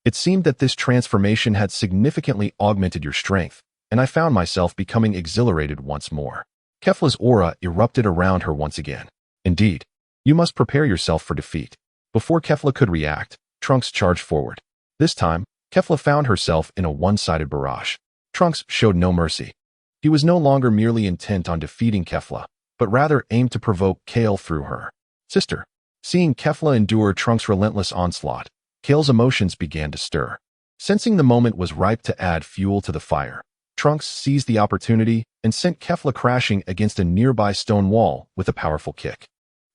It seemed that this transformation had significantly augmented your strength, and I found myself becoming exhilarated once more. Kefla's aura erupted around her once again. Indeed, you must prepare yourself for defeat. Before Kefla could react, Trunks charged forward. This time, Kefla found herself in a one-sided barrage. Trunks showed no mercy. He was no longer merely intent on defeating Kefla, but rather aimed to provoke Kale through her. Sister. Seeing Kefla endure Trunks' relentless onslaught, Kale's emotions began to stir. Sensing the moment was ripe to add fuel to the fire, Trunks seized the opportunity and sent Kefla crashing against a nearby stone wall with a powerful kick.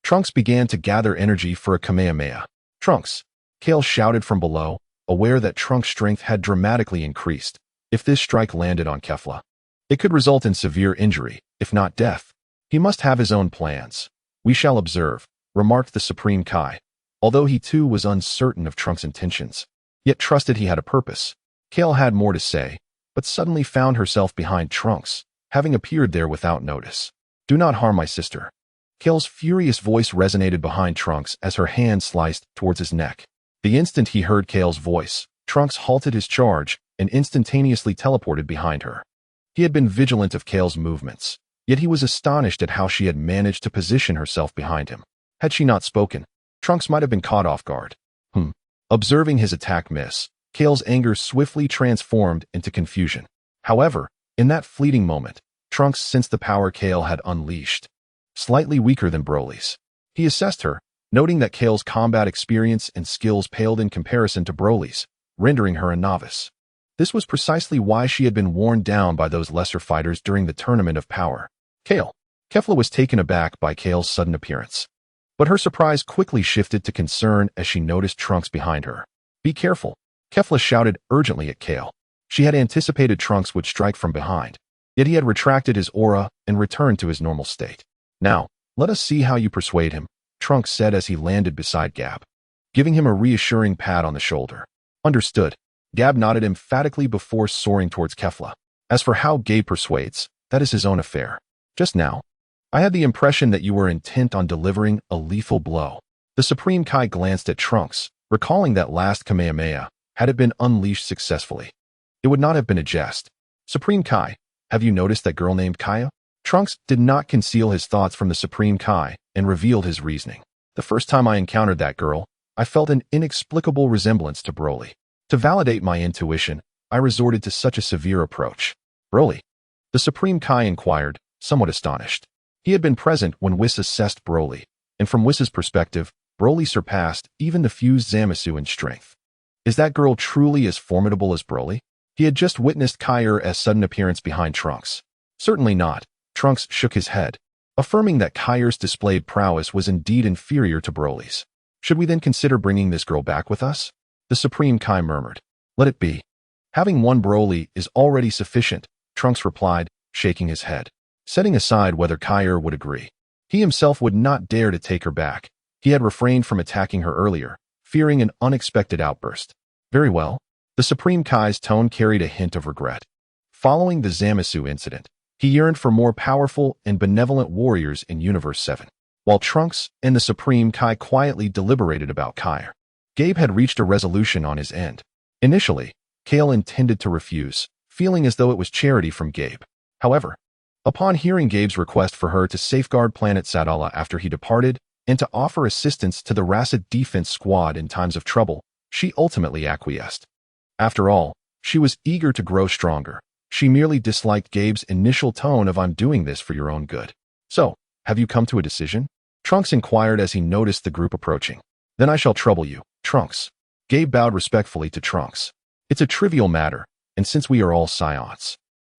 Trunks began to gather energy for a Kamehameha. Trunks! Kale shouted from below, aware that Trunks' strength had dramatically increased. If this strike landed on Kefla, it could result in severe injury, if not death. He must have his own plans. We shall observe, remarked the Supreme Kai, although he too was uncertain of Trunks' intentions, yet trusted he had a purpose. Kale had more to say, but suddenly found herself behind Trunks, having appeared there without notice. Do not harm my sister. Kale's furious voice resonated behind Trunks as her hand sliced towards his neck. The instant he heard Kale's voice, Trunks halted his charge and instantaneously teleported behind her. He had been vigilant of Kale's movements, yet he was astonished at how she had managed to position herself behind him. Had she not spoken, Trunks might have been caught off guard. Observing his attack miss, Kale's anger swiftly transformed into confusion. However, in that fleeting moment, Trunks sensed the power Kale had unleashed. Slightly weaker than Broly's. He assessed her, noting that Kale's combat experience and skills paled in comparison to Broly's, rendering her a novice. This was precisely why she had been worn down by those lesser fighters during the Tournament of Power. Kefla was taken aback by Kale's sudden appearance. But her surprise quickly shifted to concern as she noticed Trunks behind her. "Be careful," Kefla shouted urgently at Kale. She had anticipated Trunks would strike from behind, yet he had retracted his aura and returned to his normal state. "Now, let us see how you persuade him," Trunks said as he landed beside Gab, giving him a reassuring pat on the shoulder. "Understood." Gab nodded emphatically before soaring towards Kefla. "As for how Gabe persuades, that is his own affair. Just now, I had the impression that you were intent on delivering a lethal blow." The Supreme Kai glanced at Trunks, recalling that last Kamehameha, had it been unleashed successfully, it would not have been a jest. "Supreme Kai, have you noticed that girl named Kaya?" Trunks did not conceal his thoughts from the Supreme Kai and revealed his reasoning. "The first time I encountered that girl, I felt an inexplicable resemblance to Broly. To validate my intuition, I resorted to such a severe approach." "Broly?" the Supreme Kai inquired, somewhat astonished. He had been present when Whis assessed Broly, and from Whis's perspective, Broly surpassed even the fused Zamasu in strength. "Is that girl truly as formidable as Broly?" He had just witnessed Kai's sudden appearance behind Trunks. "Certainly not." Trunks shook his head, affirming that Kai's displayed prowess was indeed inferior to Broly's. "Should we then consider bringing this girl back with us?" the Supreme Kai murmured. "Let it be. Having one Broly is already sufficient," Trunks replied, shaking his head, setting aside whether Kai would agree. He himself would not dare to take her back. He had refrained from attacking her earlier, fearing an unexpected outburst. "Very well." The Supreme Kai's tone carried a hint of regret. Following the Zamasu incident, he yearned for more powerful and benevolent warriors in Universe 7. While Trunks and the Supreme Kai quietly deliberated about Kai, Gabe had reached a resolution on his end. Initially, Kale intended to refuse, feeling as though it was charity from Gabe. However, upon hearing Gabe's request for her to safeguard planet Sadala after he departed and to offer assistance to the Racid defense squad in times of trouble, she ultimately acquiesced. After all, she was eager to grow stronger. She merely disliked Gabe's initial tone of "I'm doing this for your own good." "So, have you come to a decision?" Trunks inquired as he noticed the group approaching. "Then I shall trouble you, Trunks." Gabe bowed respectfully to Trunks. "It's a trivial matter, and since we are all Saiyans,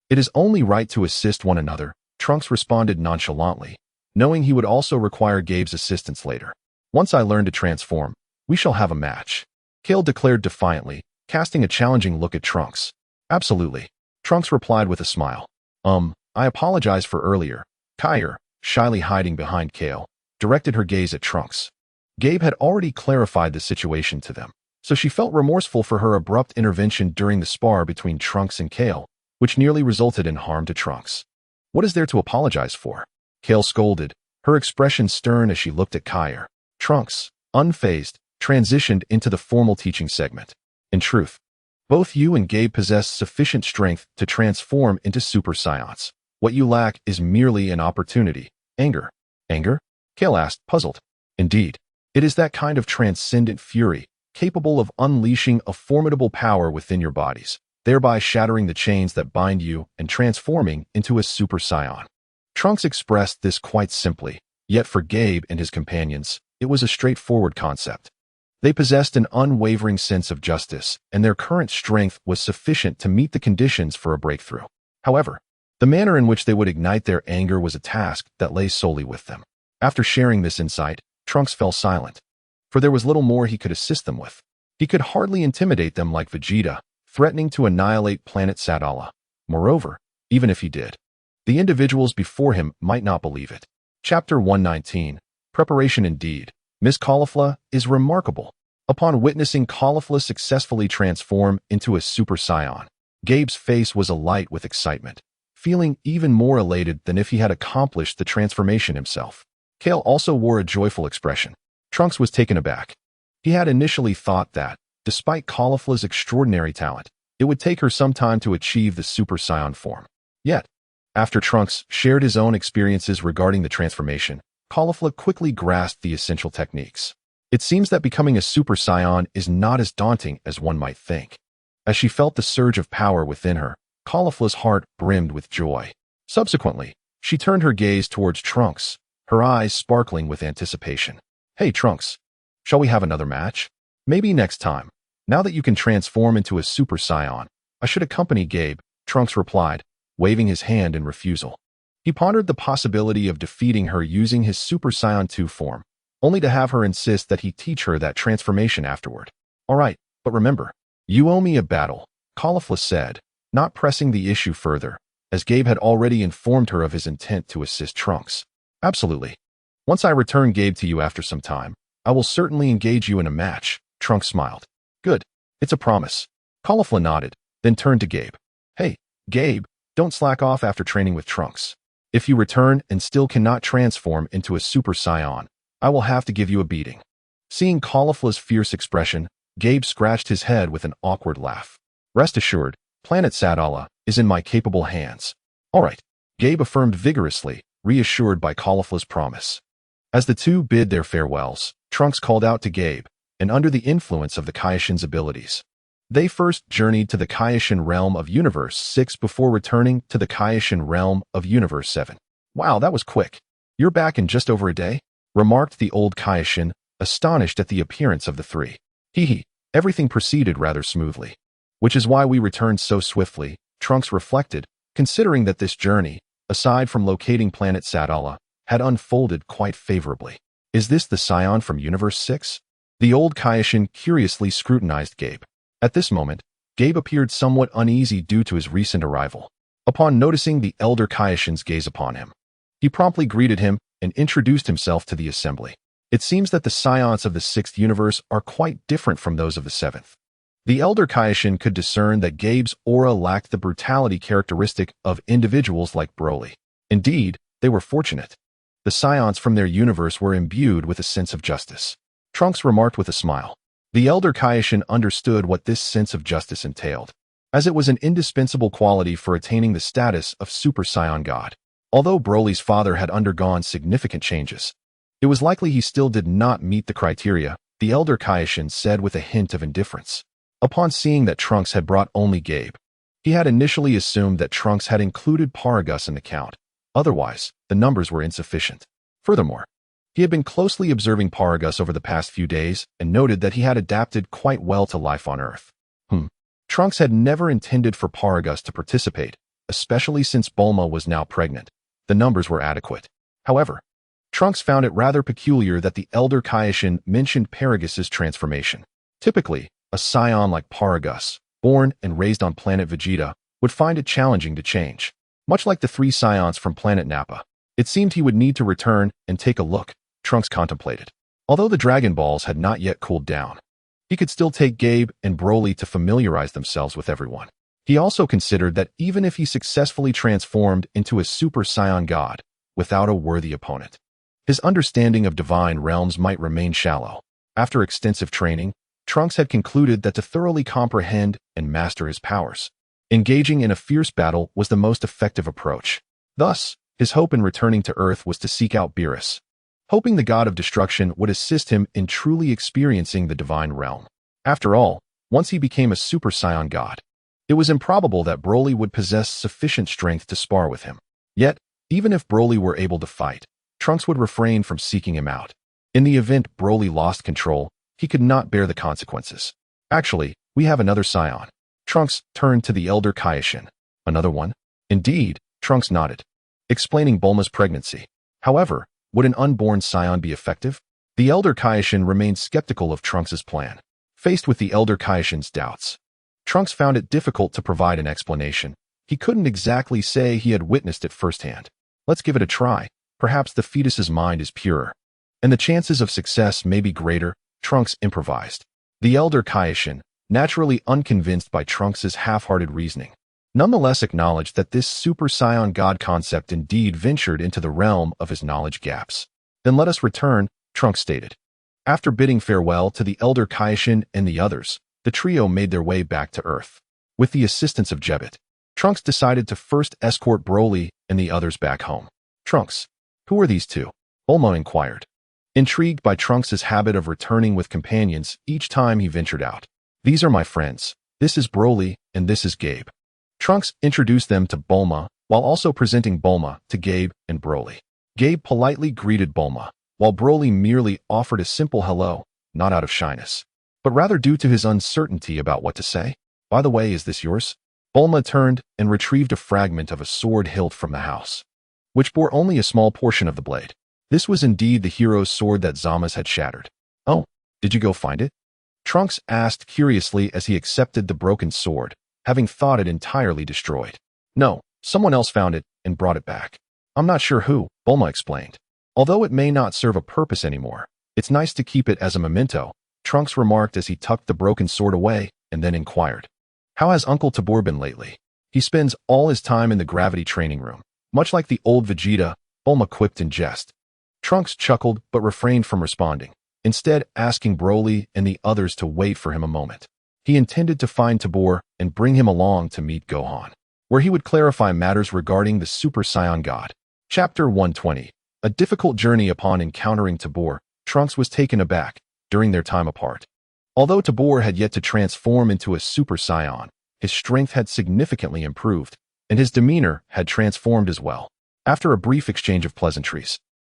it is only right to assist one another," Trunks responded nonchalantly, knowing he would also require Gabe's assistance later. "Once I learn to transform, we shall have a match," Kale declared defiantly, casting a challenging look at Trunks. "Absolutely," Trunks replied with a smile. I apologize for earlier." Kai, shyly hiding behind Kale, directed her gaze at Trunks. Gabe had already clarified the situation to them, so she felt remorseful for her abrupt intervention during the spar between Trunks and Kale, which nearly resulted in harm to Trunks. "What is there to apologize for?" Kale scolded, her expression stern as she looked at Kai. Trunks, unfazed, transitioned into the formal teaching segment. "In truth, both you and Gabe possess sufficient strength to transform into Super Saiyans. What you lack is merely an opportunity." "Anger?" "Anger?" Kale asked, puzzled. "Indeed, it is that kind of transcendent fury, capable of unleashing a formidable power within your bodies, thereby shattering the chains that bind you and transforming into a Super Saiyan." Trunks expressed this quite simply, yet for Gabe and his companions, it was a straightforward concept. They possessed an unwavering sense of justice, and their current strength was sufficient to meet the conditions for a breakthrough. However, the manner in which they would ignite their anger was a task that lay solely with them. After sharing this insight, Trunks fell silent, for there was little more he could assist them with. He could hardly intimidate them like Vegeta, threatening to annihilate planet Sadala. Moreover, even if he did, the individuals before him might not believe it. Chapter 119. Preparation indeed. Miss Caulifla is remarkable. Upon witnessing Caulifla successfully transform into a Super Saiyan, Gabe's face was alight with excitement, feeling even more elated than if he had accomplished the transformation himself. Kale also wore a joyful expression. Trunks was taken aback. He had initially thought that, despite Caulifla's extraordinary talent, it would take her some time to achieve the Super Saiyan form. Yet, after Trunks shared his own experiences regarding the transformation, Caulifla quickly grasped the essential techniques. It seems that becoming a Super Saiyan is not as daunting as one might think. As she felt the surge of power within her, Caulifla's heart brimmed with joy. Subsequently, she turned her gaze towards Trunks, her eyes sparkling with anticipation. Hey Trunks, shall we have another match? Maybe next time. Now that you can transform into a Super Saiyan, I should accompany Gabe, Trunks replied, waving his hand in refusal. He pondered the possibility of defeating her using his Super Saiyan 2 form, only to have her insist that he teach her that transformation afterward. Alright, but remember, you owe me a battle, Caulifla said, not pressing the issue further, as Gabe had already informed her of his intent to assist Trunks. Absolutely. Once I return Gabe to you after some time, I will certainly engage you in a match, Trunks smiled. Good. It's a promise. Caulifla nodded, then turned to Gabe. Hey, Gabe, don't slack off after training with Trunks. If you return and still cannot transform into a Super Saiyan, I will have to give you a beating. Seeing Caulifla's fierce expression, Gabe scratched his head with an awkward laugh. Rest assured, Planet Sadala is in my capable hands. Alright, Gabe affirmed vigorously, reassured by Caulifla's promise. As the two bid their farewells, Trunks called out to Gabe, and under the influence of the Kaishin's abilities. They first journeyed to the Kaishin realm of Universe 6 before returning to the Kaishin realm of Universe 7. Wow, that was quick. You're back in just over a day? Remarked the old Kaishin, astonished at the appearance of the three. Hee, everything proceeded rather smoothly. Which is why we returned so swiftly, Trunks reflected, considering that this journey, aside from locating planet Sadala, had unfolded quite favorably. Is this the Scion from Universe 6? The old Kaishin curiously scrutinized Gabe. At this moment, Gabe appeared somewhat uneasy due to his recent arrival. Upon noticing the elder Kaishin's gaze upon him, he promptly greeted him and introduced himself to the assembly. It seems that the Scions of the 6th universe are quite different from those of the 7th. The elder Kaishin could discern that Gabe's aura lacked the brutality characteristic of individuals like Broly. Indeed, they were fortunate. The Scions from their universe were imbued with a sense of justice. Trunks remarked with a smile. The elder Kaishin understood what this sense of justice entailed, as it was an indispensable quality for attaining the status of Super Saiyan God. Although Broly's father had undergone significant changes, it was likely he still did not meet the criteria, the elder Kaishin said with a hint of indifference. Upon seeing that Trunks had brought only Gabe, he had initially assumed that Trunks had included Paragus in the count. Otherwise, the numbers were insufficient. Furthermore, he had been closely observing Paragus over the past few days and noted that he had adapted quite well to life on Earth. Trunks had never intended for Paragus to participate, especially since Bulma was now pregnant. The numbers were adequate. However, Trunks found it rather peculiar that the elder Kaishin mentioned Paragus's transformation. Typically, a scion like Paragus, born and raised on planet Vegeta, would find it challenging to change. Much like the three scions from planet Nappa, it seemed he would need to return and take a look, Trunks contemplated. Although the Dragon Balls had not yet cooled down, he could still take Gabe and Broly to familiarize themselves with everyone. He also considered that even if he successfully transformed into a Super Saiyan God without a worthy opponent, his understanding of divine realms might remain shallow. After extensive training, Trunks had concluded that to thoroughly comprehend and master his powers, engaging in a fierce battle was the most effective approach. Thus, his hope in returning to Earth was to seek out Beerus, hoping the god of destruction would assist him in truly experiencing the divine realm. After all, once he became a Super Saiyan God, it was improbable that Broly would possess sufficient strength to spar with him. Yet, even if Broly were able to fight, Trunks would refrain from seeking him out. In the event Broly lost control, he could not bear the consequences. Actually, we have another scion. Trunks turned to the elder Kaishin. Another one? Indeed, Trunks nodded, explaining Bulma's pregnancy. However, would an unborn scion be effective? The elder Kaishin remained skeptical of Trunks' plan. Faced with the elder Kaishin's doubts, Trunks found it difficult to provide an explanation. He couldn't exactly say he had witnessed it firsthand. Let's give it a try. Perhaps the fetus's mind is purer, and the chances of success may be greater, Trunks improvised. The elder Kaishin, naturally unconvinced by Trunks' half-hearted reasoning, nonetheless acknowledged that this Super Saiyan God concept indeed ventured into the realm of his knowledge gaps. Then let us return, Trunks stated. After bidding farewell to the elder Kaishin and the others, the trio made their way back to Earth. With the assistance of Jebbit, Trunks decided to first escort Broly and the others back home. Trunks, who are these two? Bulma inquired, intrigued by Trunks' habit of returning with companions each time he ventured out. These are my friends. This is Broly, and this is Gabe. Trunks introduced them to Bulma, while also presenting Bulma to Gabe and Broly. Gabe politely greeted Bulma, while Broly merely offered a simple hello, not out of shyness, but rather due to his uncertainty about what to say. By the way, is this yours? Bulma turned and retrieved a fragment of a sword hilt from the house, which bore only a small portion of the blade. This was indeed the hero's sword that Zama's had shattered. Oh, did you go find it? Trunks asked curiously as he accepted the broken sword, having thought it entirely destroyed. No, someone else found it and brought it back. I'm not sure who, Bulma explained. Although it may not serve a purpose anymore, it's nice to keep it as a memento, Trunks remarked as he tucked the broken sword away and then inquired. How has Uncle Tabor been lately? He spends all his time in the gravity training room, much like the old Vegeta, Bulma quipped in jest. Trunks chuckled but refrained from responding, instead asking Broly and the others to wait for him a moment. He intended to find Tabor and bring him along to meet Gohan, where he would clarify matters regarding the Super Saiyan God. Chapter 120. A difficult journey. Upon encountering Tabor, Trunks was taken aback during their time apart. Although Tabor had yet to transform into a Super Saiyan, his strength had significantly improved, and his demeanor had transformed as well. After a brief exchange of pleasantries,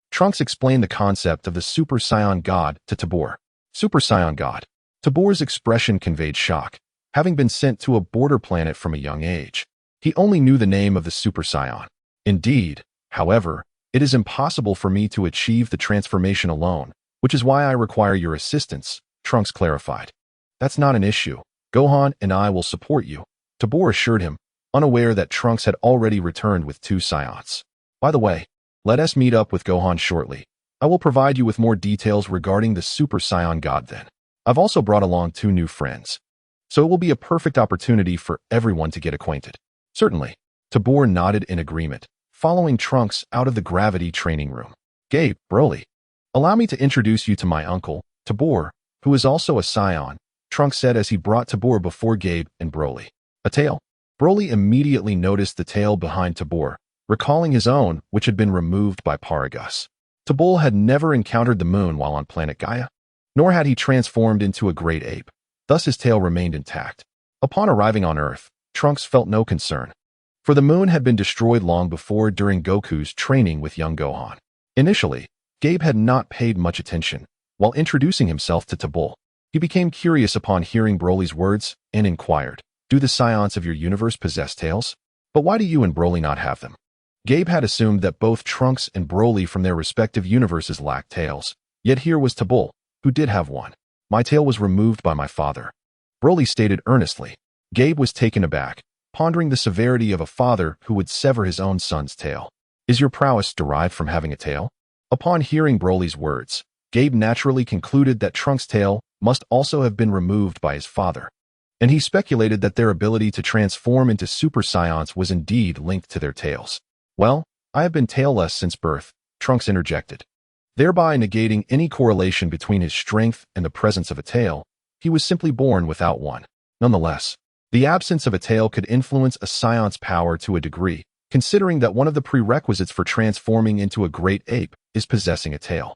Trunks explained the concept of the Super Saiyan God to Tabor. Super Saiyan God. Tabor's expression conveyed shock, having been sent to a border planet from a young age. He only knew the name of the Super Saiyan. Indeed, however, it is impossible for me to achieve the transformation alone, which is why I require your assistance, Trunks clarified. That's not an issue. Gohan and I will support you, Tabor assured him, unaware that Trunks had already returned with 2 Saiyans. By the way, let us meet up with Gohan shortly. I will provide you with more details regarding the Super Saiyan God then. I've also brought along 2 new friends, so it will be a perfect opportunity for everyone to get acquainted. Certainly, Tabor nodded in agreement, following Trunks out of the gravity training room. Gabe, Broly, allow me to introduce you to my uncle, Tabor, who is also a Saiyan, Trunks said as he brought Tabor before Gabe and Broly. A tail? Broly immediately noticed the tail behind Tabor, recalling his own, which had been removed by Paragus. Tabor had never encountered the moon while on planet Gaia, nor had he transformed into a great ape. Thus his tail remained intact. Upon arriving on Earth, Trunks felt no concern, for the moon had been destroyed long before during Goku's training with young Gohan. Initially, Gabe had not paid much attention. While introducing himself to Tabor, he became curious upon hearing Broly's words and inquired, do the Saiyans of your universe possess tails? But why do you and Broly not have them? Gabe had assumed that both Trunks and Broly from their respective universes lacked tails, yet here was Tabor, who did have one. My tail was removed by my father, Broly stated earnestly. Gabe was taken aback, pondering the severity of a father who would sever his own son's tail. Is your prowess derived from having a tail? Upon hearing Broly's words, Gabe naturally concluded that Trunks' tail must also have been removed by his father, and he speculated that their ability to transform into Super Saiyans was indeed linked to their tails. Well, I have been tailless since birth, Trunks interjected, thereby negating any correlation between his strength and the presence of a tail. He was simply born without one. Nonetheless, the absence of a tail could influence a Saiyan's power to a degree, considering that one of the prerequisites for transforming into a great ape is possessing a tail.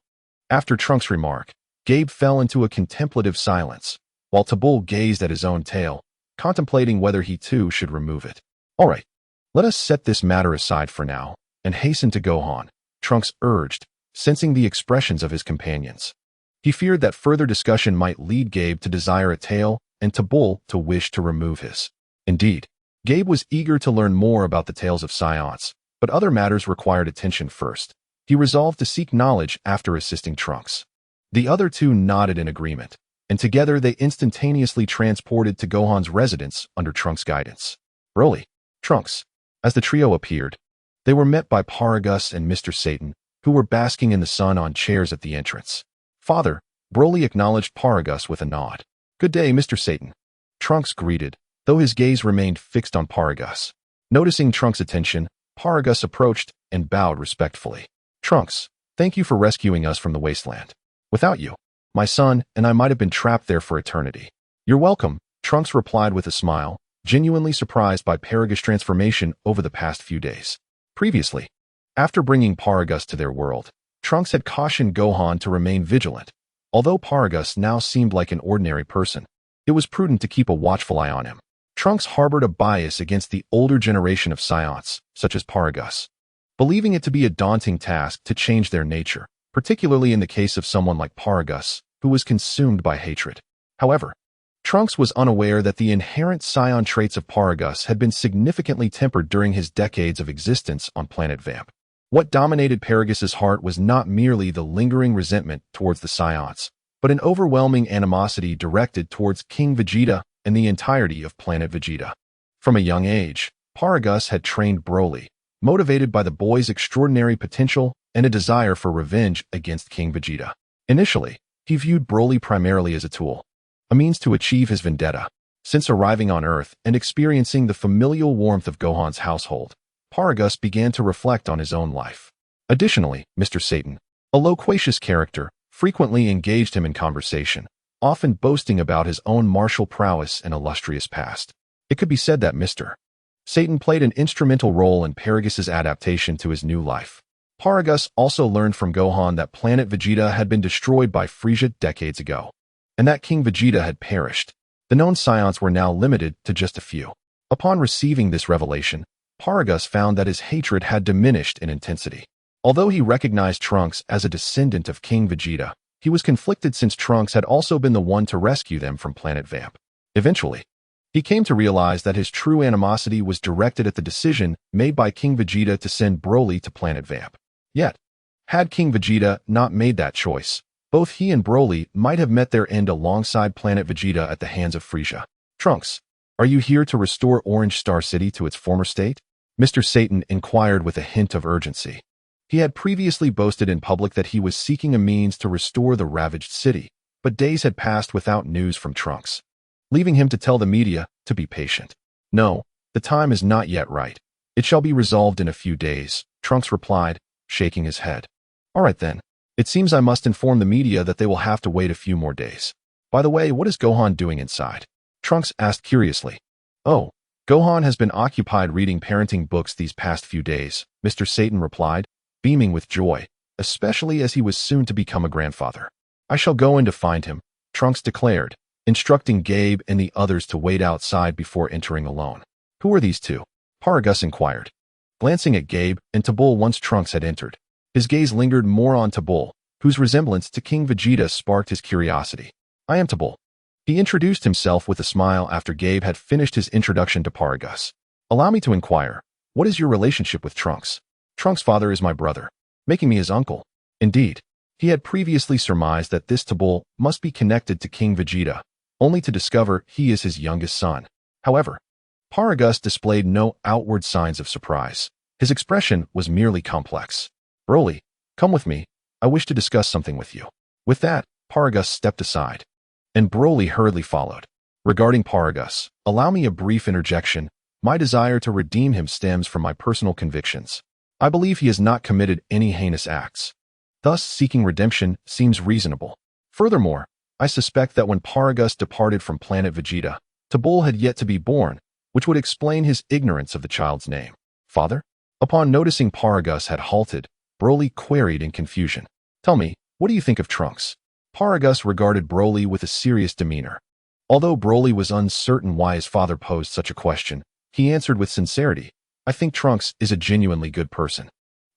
After Trunks' remark, Gabe fell into a contemplative silence, while Tabor gazed at his own tail, contemplating whether he too should remove it. All right, let us set this matter aside for now, and hasten to Gohan, Trunks urged, sensing the expressions of his companions. He feared that further discussion might lead Gabe to desire a tail and Tabor to wish to remove his. Indeed, Gabe was eager to learn more about the tales of Saiyans, but other matters required attention first. He resolved to seek knowledge after assisting Trunks. The other 2 nodded in agreement, and together they instantaneously transported to Gohan's residence under Trunks' guidance. Broly, Trunks. As the trio appeared, they were met by Paragus and Mr. Satan, who were basking in the sun on chairs at the entrance. Father, Broly acknowledged Paragus with a nod. Good day, Mr. Satan, Trunks greeted, though his gaze remained fixed on Paragus. Noticing Trunks' attention, Paragus approached and bowed respectfully. Trunks, thank you for rescuing us from the wasteland. Without you, my son and I might have been trapped there for eternity. You're welcome, Trunks replied with a smile, genuinely surprised by Paragus' transformation over the past few days. Previously, after bringing Paragus to their world, Trunks had cautioned Gohan to remain vigilant. Although Paragus now seemed like an ordinary person, it was prudent to keep a watchful eye on him. Trunks harbored a bias against the older generation of Saiyans, such as Paragus, believing it to be a daunting task to change their nature, particularly in the case of someone like Paragus, who was consumed by hatred. However, Trunks was unaware that the inherent Saiyan traits of Paragus had been significantly tempered during his decades of existence on planet Vamp. What dominated Paragus's heart was not merely the lingering resentment towards the Saiyans, but an overwhelming animosity directed towards King Vegeta and the entirety of planet Vegeta. From a young age, Paragus had trained Broly, motivated by the boy's extraordinary potential and a desire for revenge against King Vegeta. Initially, he viewed Broly primarily as a tool, a means to achieve his vendetta. Since arriving on Earth and experiencing the familial warmth of Gohan's household, Paragus began to reflect on his own life. Additionally, Mr. Satan, a loquacious character, frequently engaged him in conversation, often boasting about his own martial prowess and illustrious past. It could be said that Mr. Satan played an instrumental role in Paragus's adaptation to his new life. Paragus also learned from Gohan that planet Vegeta had been destroyed by Frieza decades ago, and that King Vegeta had perished. The known Saiyans were now limited to just a few. Upon receiving this revelation, Paragus found that his hatred had diminished in intensity. Although he recognized Trunks as a descendant of King Vegeta, he was conflicted since Trunks had also been the one to rescue them from planet Vamp. Eventually, he came to realize that his true animosity was directed at the decision made by King Vegeta to send Broly to planet Vamp. Yet, had King Vegeta not made that choice, both he and Broly might have met their end alongside planet Vegeta at the hands of Frieza. Trunks, are you here to restore Orange Star City to its former state? Mr. Satan inquired with a hint of urgency. He had previously boasted in public that he was seeking a means to restore the ravaged city, but days had passed without news from Trunks, leaving him to tell the media to be patient. No, the time is not yet right. It shall be resolved in a few days, Trunks replied, shaking his head. All right then. It seems I must inform the media that they will have to wait a few more days. By the way, what is Gohan doing inside? Trunks asked curiously. Oh, Gohan has been occupied reading parenting books these past few days, Mr. Satan replied, beaming with joy, especially as he was soon to become a grandfather. I shall go in to find him, Trunks declared, instructing Gabe and the others to wait outside before entering alone. Who are these two? Paragus inquired, glancing at Gabe and Tabul once Trunks had entered. His gaze lingered more on Tabul, whose resemblance to King Vegeta sparked his curiosity. I am Tabul. He introduced himself with a smile after Gabe had finished his introduction to Paragus. Allow me to inquire, what is your relationship with Trunks? Trunks' father is my brother, making me his uncle. Indeed, he had previously surmised that this Tabul must be connected to King Vegeta, only to discover he is his youngest son. However, Paragus displayed no outward signs of surprise. His expression was merely complex. Broly, come with me. I wish to discuss something with you. With that, Paragus stepped aside, and Broly hurriedly followed. Regarding Paragus, allow me a brief interjection. My desire to redeem him stems from my personal convictions. I believe he has not committed any heinous acts. Thus, seeking redemption seems reasonable. Furthermore, I suspect that when Paragus departed from planet Vegeta, Tabul had yet to be born, which would explain his ignorance of the child's name. Father? Upon noticing Paragus had halted, Broly queried in confusion. Tell me, what do you think of Trunks? Paragus regarded Broly with a serious demeanor. Although Broly was uncertain why his father posed such a question, he answered with sincerity, I think Trunks is a genuinely good person.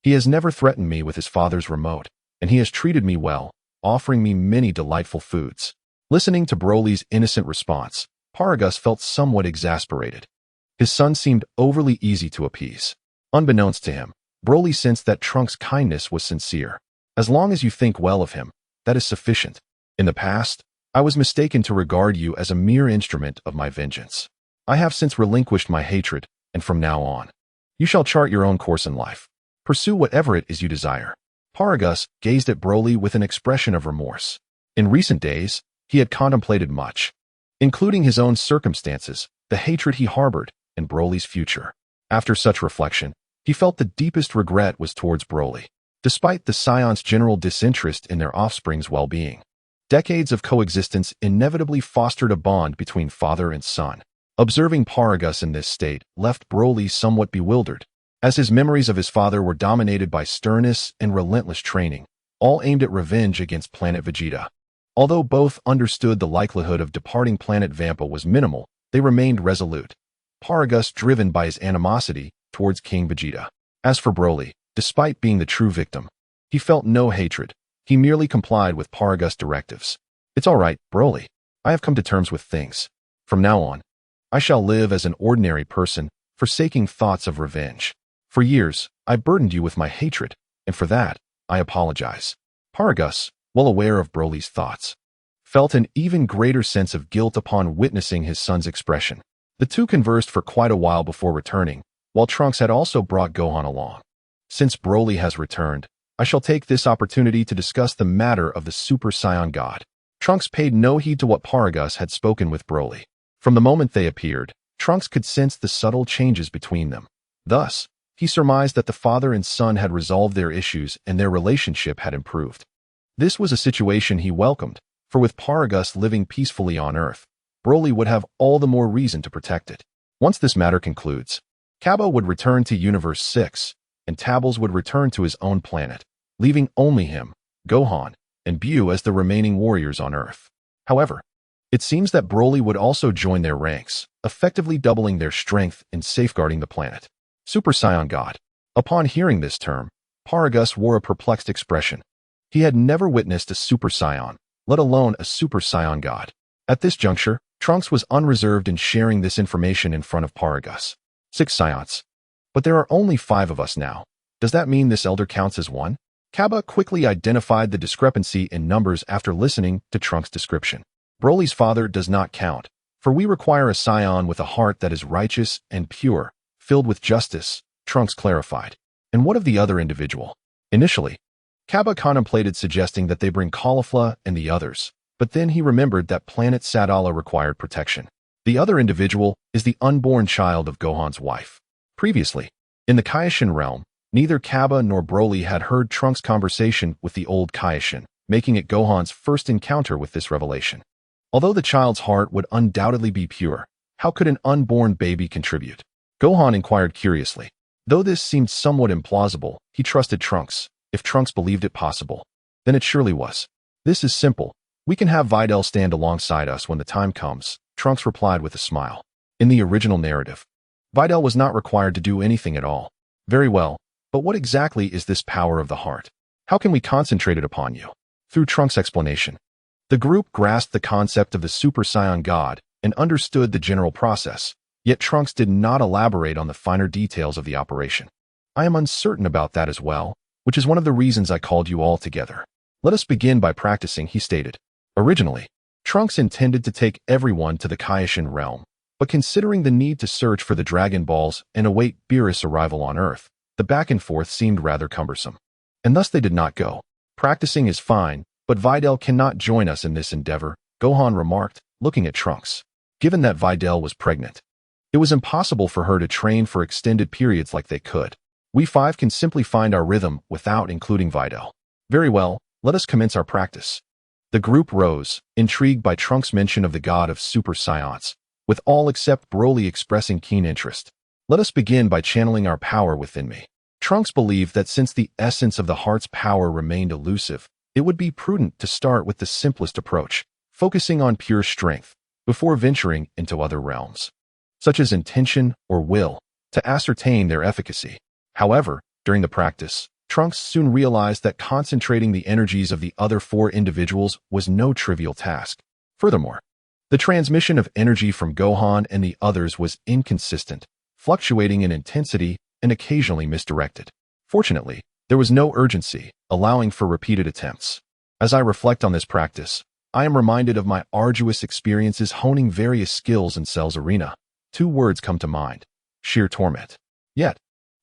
He has never threatened me with his father's remote, and he has treated me well, offering me many delightful foods. Listening to Broly's innocent response, Paragus felt somewhat exasperated. His son seemed overly easy to appease. Unbeknownst to him, Broly sensed that Trunks' kindness was sincere. As long as you think well of him, that is sufficient. In the past, I was mistaken to regard you as a mere instrument of my vengeance. I have since relinquished my hatred, and from now on, you shall chart your own course in life. Pursue whatever it is you desire. Paragus gazed at Broly with an expression of remorse. In recent days, he had contemplated much, including his own circumstances, the hatred he harbored, and Broly's future. After such reflection, he felt the deepest regret was towards Broly. Despite the Saiyans' general disinterest in their offspring's well-being, decades of coexistence inevitably fostered a bond between father and son. Observing Paragus in this state left Broly somewhat bewildered. As his memories of his father were dominated by sternness and relentless training, all aimed at revenge against Planet Vegeta. Although both understood the likelihood of departing Planet Vampa was minimal, they remained resolute, Paragus driven by his animosity towards King Vegeta. As for Broly, despite being the true victim, he felt no hatred. He merely complied with Paragus' directives. It's all right, Broly. I have come to terms with things. From now on, I shall live as an ordinary person, forsaking thoughts of revenge. For years, I burdened you with my hatred, and for that, I apologize. Paragus, well aware of Broly's thoughts, felt an even greater sense of guilt upon witnessing his son's expression. The two conversed for quite a while before returning, while Trunks had also brought Gohan along. Since Broly has returned, I shall take this opportunity to discuss the matter of the Super Saiyan God. Trunks paid no heed to what Paragus had spoken with Broly. From the moment they appeared, Trunks could sense the subtle changes between them. Thus, he surmised that the father and son had resolved their issues and their relationship had improved. This was a situation he welcomed, for with Paragus living peacefully on Earth, Broly would have all the more reason to protect it. Once this matter concludes, Cabba would return to Universe 6, and Tabbles would return to his own planet, leaving only him, Gohan, and Bu as the remaining warriors on Earth. However, it seems that Broly would also join their ranks, effectively doubling their strength and safeguarding the planet. Super Saiyan God. Upon hearing this term, Paragus wore a perplexed expression. He had never witnessed a Super Saiyan, let alone a Super Saiyan God. At this juncture, Trunks was unreserved in sharing this information in front of Paragus. 6 Saiyans. But there are only 5 of us now. Does that mean this elder counts as one? Cabba quickly identified the discrepancy in numbers after listening to Trunks' description. Broly's father does not count, for we require a Saiyan with a heart that is righteous and pure, filled with justice, Trunks clarified. And what of the other individual? Initially, Cabba contemplated suggesting that they bring Caulifla and the others, but then he remembered that planet Sadala required protection. The other individual is the unborn child of Gohan's wife. Previously, in the Kaioshin realm, neither Cabba nor Broly had heard Trunks' conversation with the old Kaioshin, making it Gohan's first encounter with this revelation. Although the child's heart would undoubtedly be pure, how could an unborn baby contribute? Gohan inquired curiously. Though this seemed somewhat implausible, he trusted Trunks. If Trunks believed it possible, then it surely was. This is simple. We can have Videl stand alongside us when the time comes, Trunks replied with a smile. In the original narrative, Videl was not required to do anything at all. Very well, but what exactly is this power of the heart? How can we concentrate it upon you? Through Trunks' explanation, the group grasped the concept of the Super Saiyan God and understood the general process, yet Trunks did not elaborate on the finer details of the operation. I am uncertain about that as well, which is one of the reasons I called you all together. Let us begin by practicing, he stated. Originally, Trunks intended to take everyone to the Kaioshin realm, but considering the need to search for the Dragon Balls and await Beerus' arrival on Earth, the back and forth seemed rather cumbersome. And thus they did not go. Practicing is fine, but Videl cannot join us in this endeavor, Gohan remarked, looking at Trunks. Given that Videl was pregnant, it was impossible for her to train for extended periods like they could. We 5 can simply find our rhythm without including Videl. Very well, let us commence our practice. The group rose, intrigued by Trunks' mention of the god of Super Saiyans, with all except Broly expressing keen interest. Let us begin by channeling our power within me. Trunks believed that since the essence of the heart's power remained elusive, it would be prudent to start with the simplest approach, focusing on pure strength, before venturing into other realms, such as intention or will, to ascertain their efficacy. However, during the practice, Trunks soon realized that concentrating the energies of the other 4 individuals was no trivial task. Furthermore, the transmission of energy from Gohan and the others was inconsistent, fluctuating in intensity and occasionally misdirected. Fortunately, there was no urgency, allowing for repeated attempts. As I reflect on this practice, I am reminded of my arduous experiences honing various skills in Cell's arena. 2 words come to mind: sheer torment. Yet,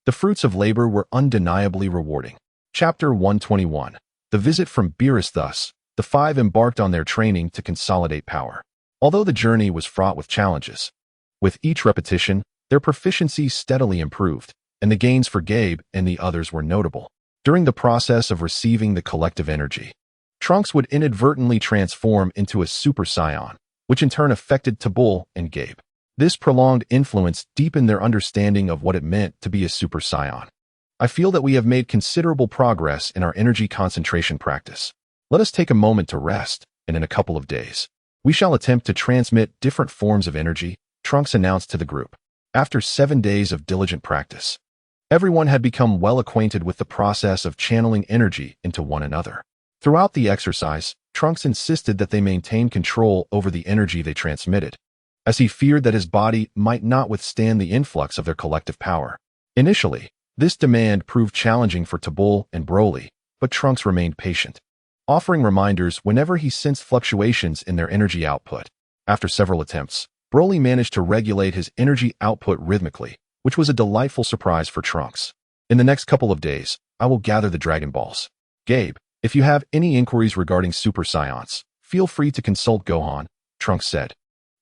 the fruits of labor were undeniably rewarding. Chapter 121. The visit from Beerus. Thus, the 5 embarked on their training to consolidate power. Although the journey was fraught with challenges, with each repetition, their proficiency steadily improved, and the gains for Gabe and the others were notable. During the process of receiving the collective energy, Trunks would inadvertently transform into a Super Saiyan, which in turn affected Tabul and Gabe. This prolonged influence deepened their understanding of what it meant to be a Super Saiyan. I feel that we have made considerable progress in our energy concentration practice. Let us take a moment to rest, and in a couple of days, we shall attempt to transmit different forms of energy, Trunks announced to the group. After 7 days of diligent practice, everyone had become well acquainted with the process of channeling energy into one another. Throughout the exercise, Trunks insisted that they maintain control over the energy they transmitted, as he feared that his body might not withstand the influx of their collective power. Initially, this demand proved challenging for Tabul and Broly, but Trunks remained patient, offering reminders whenever he sensed fluctuations in their energy output. After several attempts, Broly managed to regulate his energy output rhythmically, which was a delightful surprise for Trunks. In the next couple of days, I will gather the Dragon Balls. Gabe, if you have any inquiries regarding Super Saiyans, feel free to consult Gohan, Trunks said,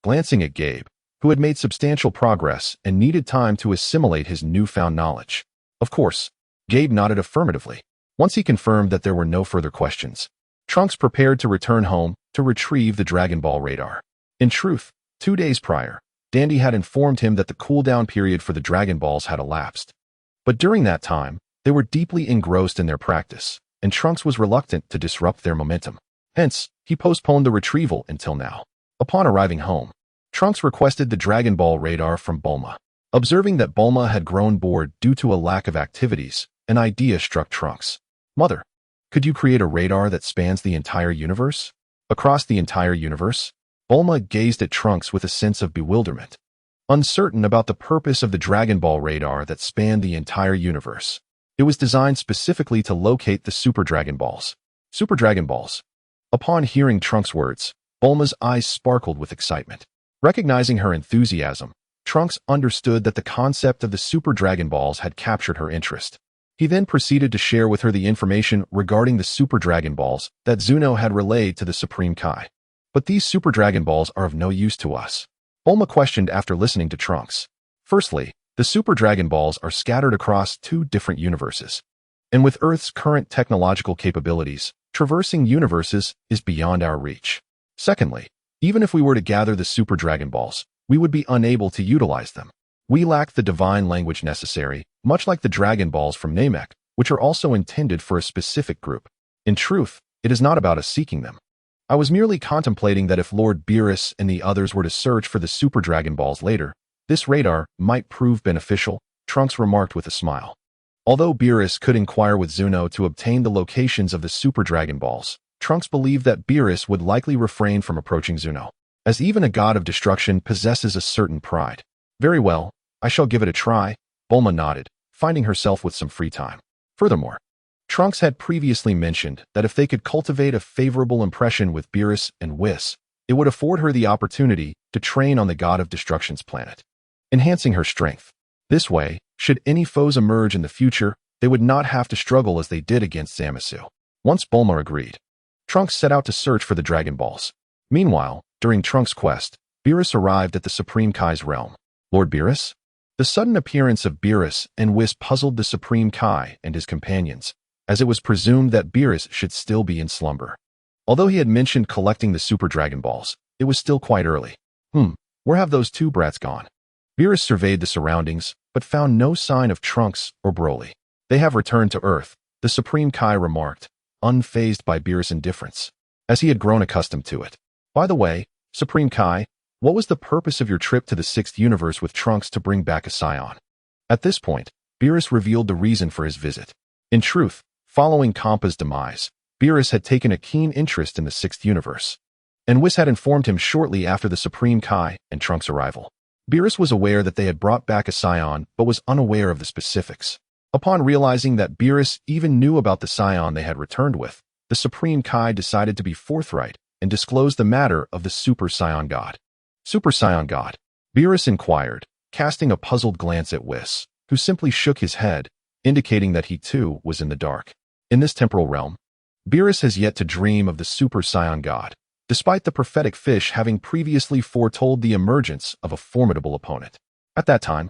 glancing at Gabe, who had made substantial progress and needed time to assimilate his newfound knowledge. Of course, Gabe nodded affirmatively. Once he confirmed that there were no further questions, Trunks prepared to return home to retrieve the Dragon Ball radar. In truth, 2 days prior, Dandy had informed him that the cooldown period for the Dragon Balls had elapsed. But during that time, they were deeply engrossed in their practice, and Trunks was reluctant to disrupt their momentum. Hence, he postponed the retrieval until now. Upon arriving home, Trunks requested the Dragon Ball radar from Bulma. Observing that Bulma had grown bored due to a lack of activities, an idea struck Trunks. Mother, could you create a radar that spans the entire universe? Across the entire universe? Bulma gazed at Trunks with a sense of bewilderment, uncertain about the purpose of the Dragon Ball radar that spanned the entire universe. It was designed specifically to locate the Super Dragon Balls. Super Dragon Balls. Upon hearing Trunks' words, Bulma's eyes sparkled with excitement. Recognizing her enthusiasm, Trunks understood that the concept of the Super Dragon Balls had captured her interest. He then proceeded to share with her the information regarding the Super Dragon Balls that Zuno had relayed to the Supreme Kai. But these Super Dragon Balls are of no use to us, Bulma questioned after listening to Trunks. Firstly, the Super Dragon Balls are scattered across 2 different universes. And with Earth's current technological capabilities, traversing universes is beyond our reach. Secondly, even if we were to gather the Super Dragon Balls, we would be unable to utilize them. We lack the divine language necessary, much like the Dragon Balls from Namek, which are also intended for a specific group. In truth, it is not about us seeking them. I was merely contemplating that if Lord Beerus and the others were to search for the Super Dragon Balls later, this radar might prove beneficial, Trunks remarked with a smile. Although Beerus could inquire with Zuno to obtain the locations of the Super Dragon Balls, Trunks believed that Beerus would likely refrain from approaching Zuno, as even a god of destruction possesses a certain pride. Very well, I shall give it a try, Bulma nodded, finding herself with some free time. Furthermore, Trunks had previously mentioned that if they could cultivate a favorable impression with Beerus and Whis, it would afford her the opportunity to train on the god of destruction's planet, enhancing her strength. This way, should any foes emerge in the future, they would not have to struggle as they did against Zamasu. Once Bulma agreed, Trunks set out to search for the Dragon Balls. Meanwhile, during Trunks' quest, Beerus arrived at the Supreme Kai's realm. Lord Beerus? The sudden appearance of Beerus and Whis puzzled the Supreme Kai and his companions, as it was presumed that Beerus should still be in slumber. Although he had mentioned collecting the Super Dragon Balls, it was still quite early. Where have those 2 brats gone? Beerus surveyed the surroundings, but found no sign of Trunks or Broly. They have returned to Earth, the Supreme Kai remarked, unfazed by Beerus' indifference, as he had grown accustomed to it. By the way, Supreme Kai, what was the purpose of your trip to the 6th universe with Trunks to bring back a Saiyan? At this point, Beerus revealed the reason for his visit. In truth, following Kampa's demise, Beerus had taken a keen interest in the 6th universe, and Whis had informed him shortly after the Supreme Kai and Trunks' arrival. Beerus was aware that they had brought back a Saiyan but was unaware of the specifics. Upon realizing that Beerus even knew about the Saiyan they had returned with, the Supreme Kai decided to be forthright and disclose the matter of the Super Saiyan God. Super Saiyan God? Beerus inquired, casting a puzzled glance at Whis, who simply shook his head, indicating that he too was in the dark. In this temporal realm, Beerus has yet to dream of the Super Saiyan God, despite the prophetic fish having previously foretold the emergence of a formidable opponent. At that time,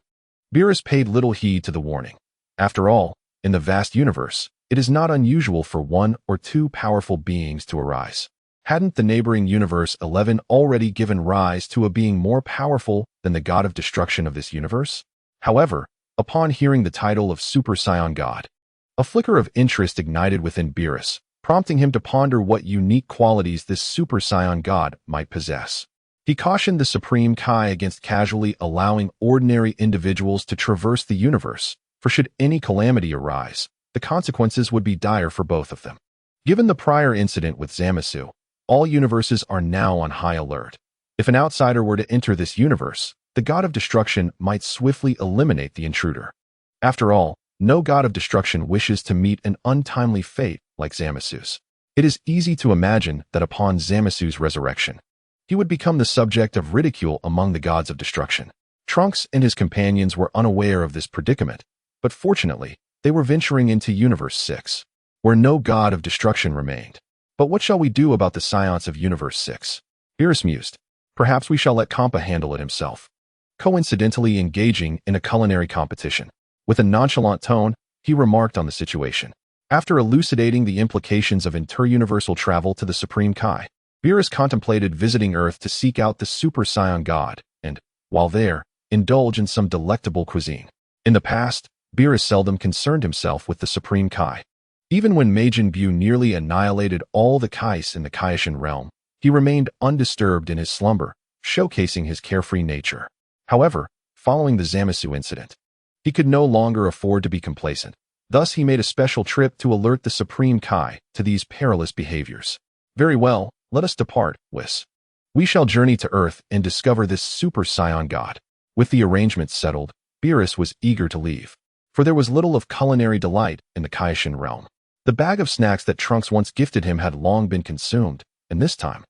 Beerus paid little heed to the warning. After all, in the vast universe, it is not unusual for 1 or 2 powerful beings to arise. Hadn't the neighboring universe 11 already given rise to a being more powerful than the god of destruction of this universe? However, upon hearing the title of Super Saiyan God. A flicker of interest ignited within Beerus, prompting him to ponder what unique qualities this Super Saiyan God might possess. He cautioned the Supreme Kai against casually allowing ordinary individuals to traverse the universe, for should any calamity arise, the consequences would be dire for both of them. Given the prior incident with Zamasu, all universes are now on high alert. If an outsider were to enter this universe, the God of Destruction might swiftly eliminate the intruder. After all, no God of Destruction wishes to meet an untimely fate like Zamasu's. It is easy to imagine that upon Zamasu's resurrection, he would become the subject of ridicule among the gods of destruction. Trunks and his companions were unaware of this predicament, but fortunately, they were venturing into Universe 6, where no God of Destruction remained. But what shall we do about the science of Universe 6? Beerus mused. Perhaps we shall let Kampa handle it himself. Coincidentally engaging in a culinary competition. With a nonchalant tone, he remarked on the situation. After elucidating the implications of interuniversal travel to the Supreme Kai, Beerus contemplated visiting Earth to seek out the Super Saiyan God and, while there, indulge in some delectable cuisine. In the past, Beerus seldom concerned himself with the Supreme Kai. Even when Majin Buu nearly annihilated all the Kais in the Kaishin realm, he remained undisturbed in his slumber, showcasing his carefree nature. However, following the Zamasu incident, he could no longer afford to be complacent. Thus, he made a special trip to alert the Supreme Kai to these perilous behaviors. Very well, let us depart, Whis. We shall journey to Earth and discover this Super Saiyan God. With the arrangements settled, Beerus was eager to leave, for there was little of culinary delight in the Kaishin realm. The bag of snacks that Trunks once gifted him had long been consumed, and this time,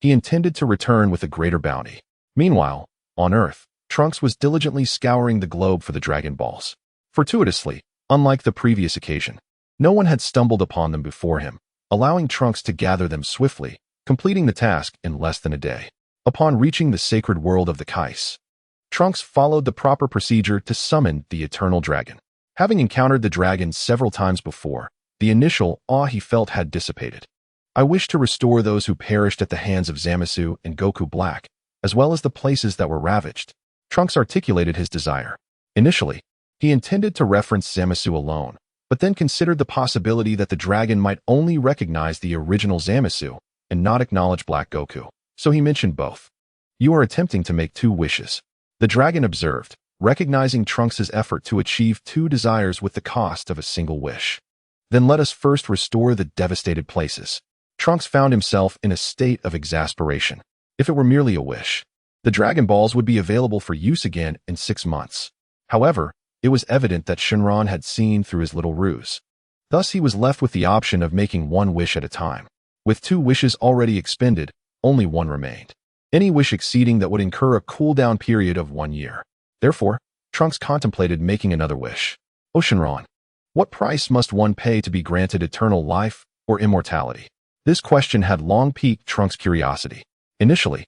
he intended to return with a greater bounty. Meanwhile, on Earth, Trunks was diligently scouring the globe for the Dragon Balls. Fortuitously, unlike the previous occasion, no one had stumbled upon them before him, allowing Trunks to gather them swiftly, completing the task in less than a day. Upon reaching the sacred world of the Kais, Trunks followed the proper procedure to summon the Eternal Dragon. Having encountered the dragon several times before, the initial awe he felt had dissipated. I wish to restore those who perished at the hands of Zamasu and Goku Black, as well as the places that were ravaged. Trunks articulated his desire. Initially, he intended to reference Zamasu alone, but then considered the possibility that the dragon might only recognize the original Zamasu and not acknowledge Black Goku. So he mentioned both. You are attempting to make two wishes. The dragon observed, recognizing Trunks' effort to achieve two desires with the cost of a single wish. Then let us first restore the devastated places. Trunks found himself in a state of exasperation. If it were merely a wish, the Dragon Balls would be available for use again in 6 months. However, it was evident that Shenron had seen through his little ruse. Thus he was left with the option of making one wish at a time. With 2 wishes already expended, only one remained. Any wish exceeding that would incur a cooldown period of 1 year. Therefore, Trunks contemplated making another wish. O Shenron, what price must one pay to be granted eternal life or immortality? This question had long piqued Trunks' curiosity. Initially,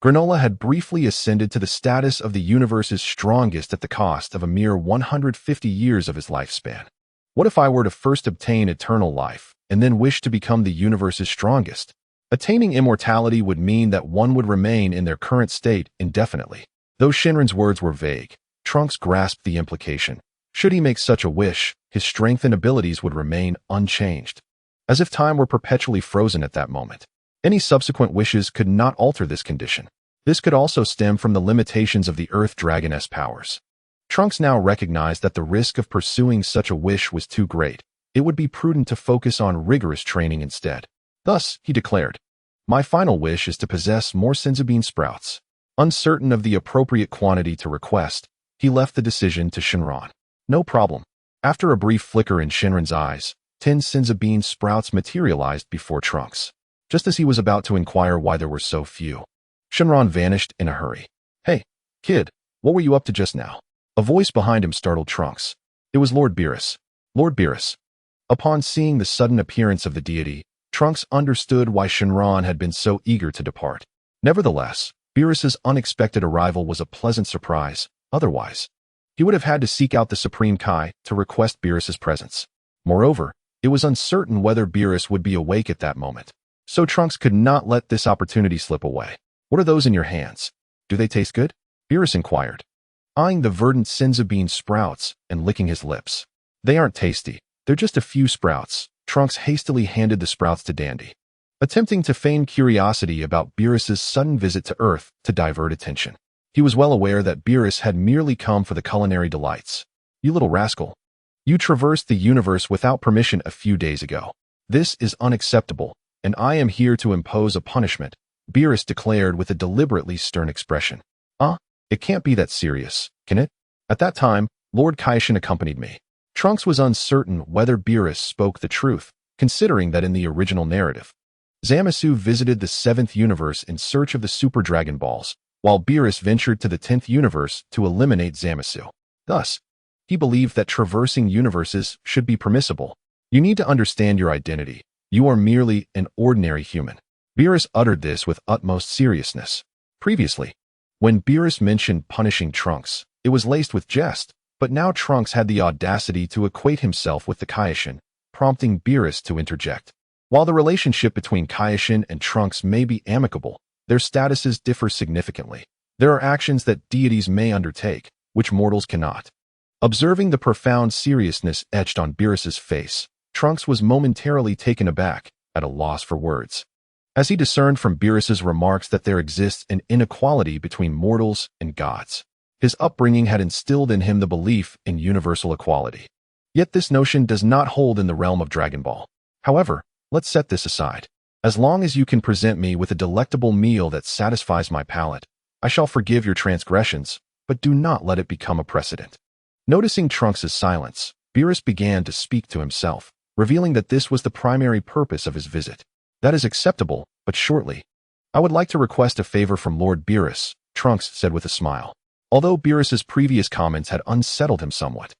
Granola had briefly ascended to the status of the universe's strongest at the cost of a mere 150 years of his lifespan. What if I were to first obtain eternal life and then wish to become the universe's strongest? Attaining immortality would mean that one would remain in their current state indefinitely. Though Shenron's words were vague, Trunks grasped the implication. Should he make such a wish, his strength and abilities would remain unchanged, as if time were perpetually frozen at that moment. Any subsequent wishes could not alter this condition. This could also stem from the limitations of the Earth Dragoness powers. Trunks now recognized that the risk of pursuing such a wish was too great. It would be prudent to focus on rigorous training instead. Thus, he declared, my final wish is to possess more Senzu sprouts. Uncertain of the appropriate quantity to request, he left the decision to Shenron. No problem. After a brief flicker in Shenron's eyes, 10 Senzu sprouts materialized before Trunks. Just as he was about to inquire why there were so few, Shenron vanished in a hurry. Hey, kid, what were you up to just now? A voice behind him startled Trunks. It was Lord Beerus. Lord Beerus. Upon seeing the sudden appearance of the deity, Trunks understood why Shenron had been so eager to depart. Nevertheless, Beerus's unexpected arrival was a pleasant surprise. Otherwise, he would have had to seek out the Supreme Kai to request Beerus's presence. Moreover, it was uncertain whether Beerus would be awake at that moment. So Trunks could not let this opportunity slip away. What are those in your hands? Do they taste good? Beerus inquired. eyeing the verdant senzu bean sprouts and licking his lips. They aren't tasty. They're just a few sprouts. Trunks hastily handed the sprouts to Dandy, attempting to feign curiosity about Beerus's sudden visit to Earth to divert attention. He was well aware that Beerus had merely come for the culinary delights. You little rascal. You traversed the universe without permission a few days ago. This is unacceptable, and I am here to impose a punishment, Beerus declared with a deliberately stern expression. It can't be that serious, can it? At that time, Lord Kaishin accompanied me. Trunks was uncertain whether Beerus spoke the truth, considering that in the original narrative, Zamasu visited the 7th universe in search of the Super Dragon Balls, while Beerus ventured to the 10th universe to eliminate Zamasu. Thus, he believed that traversing universes should be permissible. You need to understand your identity. You are merely an ordinary human. Beerus uttered this with utmost seriousness. Previously, when Beerus mentioned punishing Trunks, it was laced with jest, but now Trunks had the audacity to equate himself with the Kaishin, prompting Beerus to interject. While the relationship between Kaishin and Trunks may be amicable, their statuses differ significantly. There are actions that deities may undertake, which mortals cannot. Observing the profound seriousness etched on Beerus's face, Trunks was momentarily taken aback, at a loss for words. As he discerned from Beerus's remarks that there exists an inequality between mortals and gods. His upbringing had instilled in him the belief in universal equality. Yet this notion does not hold in the realm of Dragon Ball. However, let's set this aside. As long as you can present me with a delectable meal that satisfies my palate, I shall forgive your transgressions, but do not let it become a precedent. Noticing Trunks' silence, Beerus began to speak to himself, revealing that this was the primary purpose of his visit. That is acceptable, but shortly. I would like to request a favor from Lord Beerus, Trunks said with a smile. Although Beerus's previous comments had unsettled him somewhat,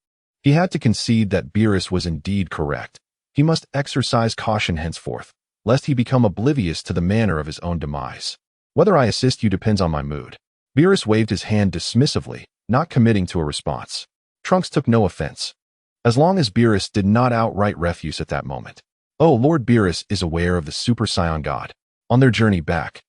he had to concede that Beerus was indeed correct. He must exercise caution henceforth, lest he become oblivious to the manner of his own demise. Whether I assist you depends on my mood. Beerus waved his hand dismissively, not committing to a response. Trunks took no offense, as long as Beerus did not outright refuse at that moment. Oh, Lord Beerus is aware of the Super Saiyan God. On their journey back,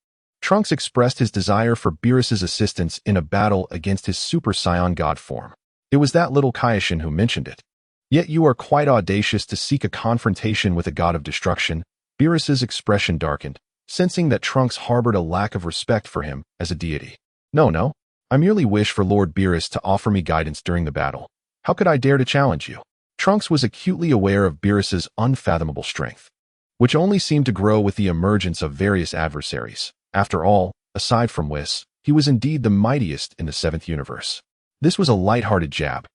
Trunks expressed his desire for Beerus's assistance in a battle against his Super Saiyan God form. It was that little Kaishin who mentioned it. Yet you are quite audacious to seek a confrontation with a god of destruction. Beerus's expression darkened, sensing that Trunks harbored a lack of respect for him as a deity. No, I merely wish for Lord Beerus to offer me guidance during the battle. How could I dare to challenge you? Trunks was acutely aware of Beerus's unfathomable strength, which only seemed to grow with the emergence of various adversaries. After all, aside from Whis, he was indeed the mightiest in the 7th universe. This was a light-hearted jab,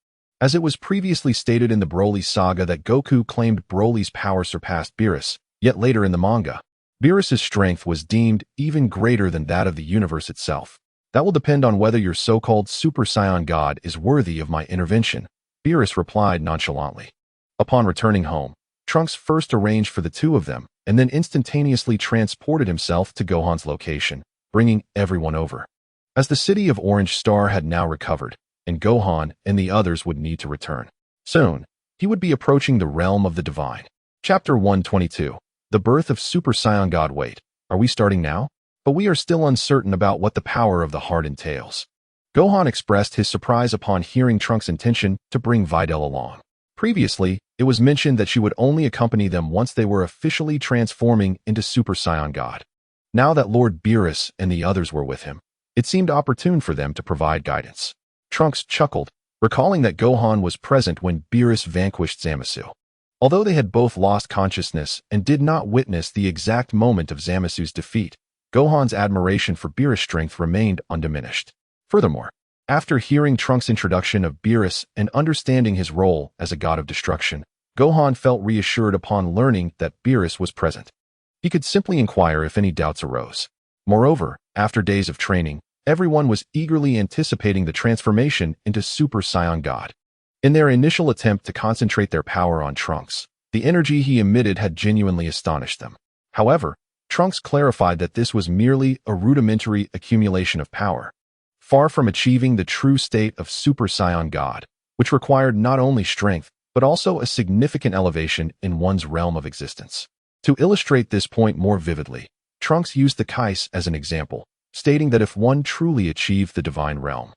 as it was previously stated in the Broly saga that Goku claimed Broly's power surpassed Beerus, yet later in the manga, Beerus's strength was deemed even greater than that of the universe itself. That will depend on whether your so-called Super Saiyan God is worthy of my intervention, Beerus replied nonchalantly. Upon returning home, Trunks first arranged for the two of them, and then instantaneously transported himself to Gohan's location, bringing everyone over. As the city of Orange Star had now recovered, and Gohan and the others would need to return. Soon, he would be approaching the realm of the divine. Chapter 122. The Birth of Super Saiyan God. Wait, are we starting now? But we are still uncertain about what the power of the heart entails. Gohan expressed his surprise upon hearing Trunks' intention to bring Videl along. Previously, it was mentioned that she would only accompany them once they were officially transforming into Super Saiyan God. Now that Lord Beerus and the others were with him, it seemed opportune for them to provide guidance. Trunks chuckled, recalling that Gohan was present when Beerus vanquished Zamasu. Although they had both lost consciousness and did not witness the exact moment of Zamasu's defeat, Gohan's admiration for Beerus' strength remained undiminished. Furthermore, after hearing Trunks' introduction of Beerus and understanding his role as a god of destruction, Gohan felt reassured upon learning that Beerus was present. He could simply inquire if any doubts arose. Moreover, after days of training, everyone was eagerly anticipating the transformation into Super Saiyan God. In their initial attempt to concentrate their power on Trunks, the energy he emitted had genuinely astonished them. However, Trunks clarified that this was merely a rudimentary accumulation of power, far from achieving the true state of Super Saiyan God, which required not only strength, but also a significant elevation in one's realm of existence. To illustrate this point more vividly, Trunks used the Kais as an example, stating that if one truly achieved the divine realm,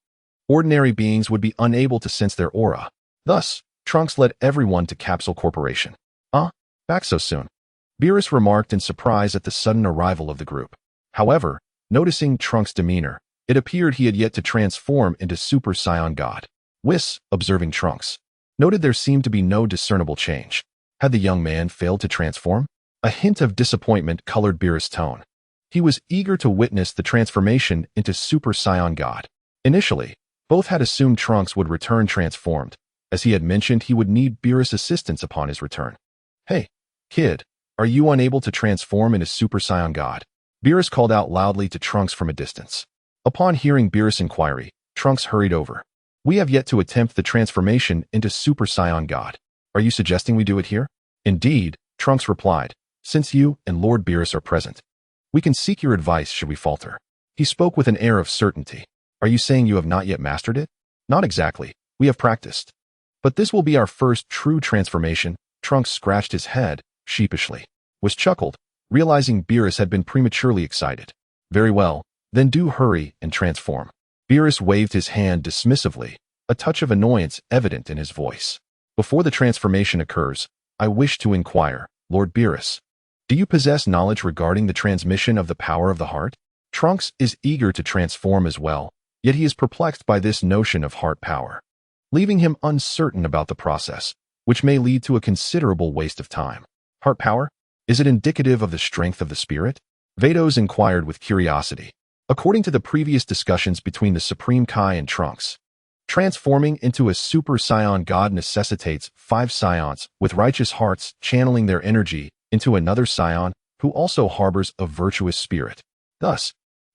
Ordinary beings would be unable to sense their aura. Thus, Trunks led everyone to Capsule Corporation. Back so soon? Beerus remarked in surprise at the sudden arrival of the group. However, noticing Trunks' demeanor, it appeared he had yet to transform into Super Saiyan God. Whis, observing Trunks, noted there seemed to be no discernible change. Had the young man failed to transform? A hint of disappointment colored Beerus' tone. He was eager to witness the transformation into Super Saiyan God. Initially, both had assumed Trunks would return transformed. As he had mentioned, he would need Beerus' assistance upon his return. Hey, kid, are you unable to transform into Super Saiyan God? Beerus called out loudly to Trunks from a distance. Upon hearing Beerus' inquiry, Trunks hurried over. We have yet to attempt the transformation into Super Saiyan God. Are you suggesting we do it here? Indeed, Trunks replied, since you and Lord Beerus are present. We can seek your advice should we falter. He spoke with an air of certainty. Are you saying you have not yet mastered it? Not exactly. We have practiced. But this will be our first true transformation. Trunks scratched his head, sheepishly. Was chuckled, realizing Beerus had been prematurely excited. Very well, then do hurry and transform. Beerus waved his hand dismissively, a touch of annoyance evident in his voice. Before the transformation occurs, I wish to inquire, Lord Beerus, do you possess knowledge regarding the transmission of the power of the heart? Trunks is eager to transform as well, yet he is perplexed by this notion of heart power, leaving him uncertain about the process, which may lead to a considerable waste of time. Heart power? Is it indicative of the strength of the spirit? Vados inquired with curiosity. According to the previous discussions between the Supreme Kai and Trunks, transforming into a Super Saiyan God necessitates 5 Saiyans with righteous hearts channeling their energy into another Saiyan who also harbors a virtuous spirit. Thus,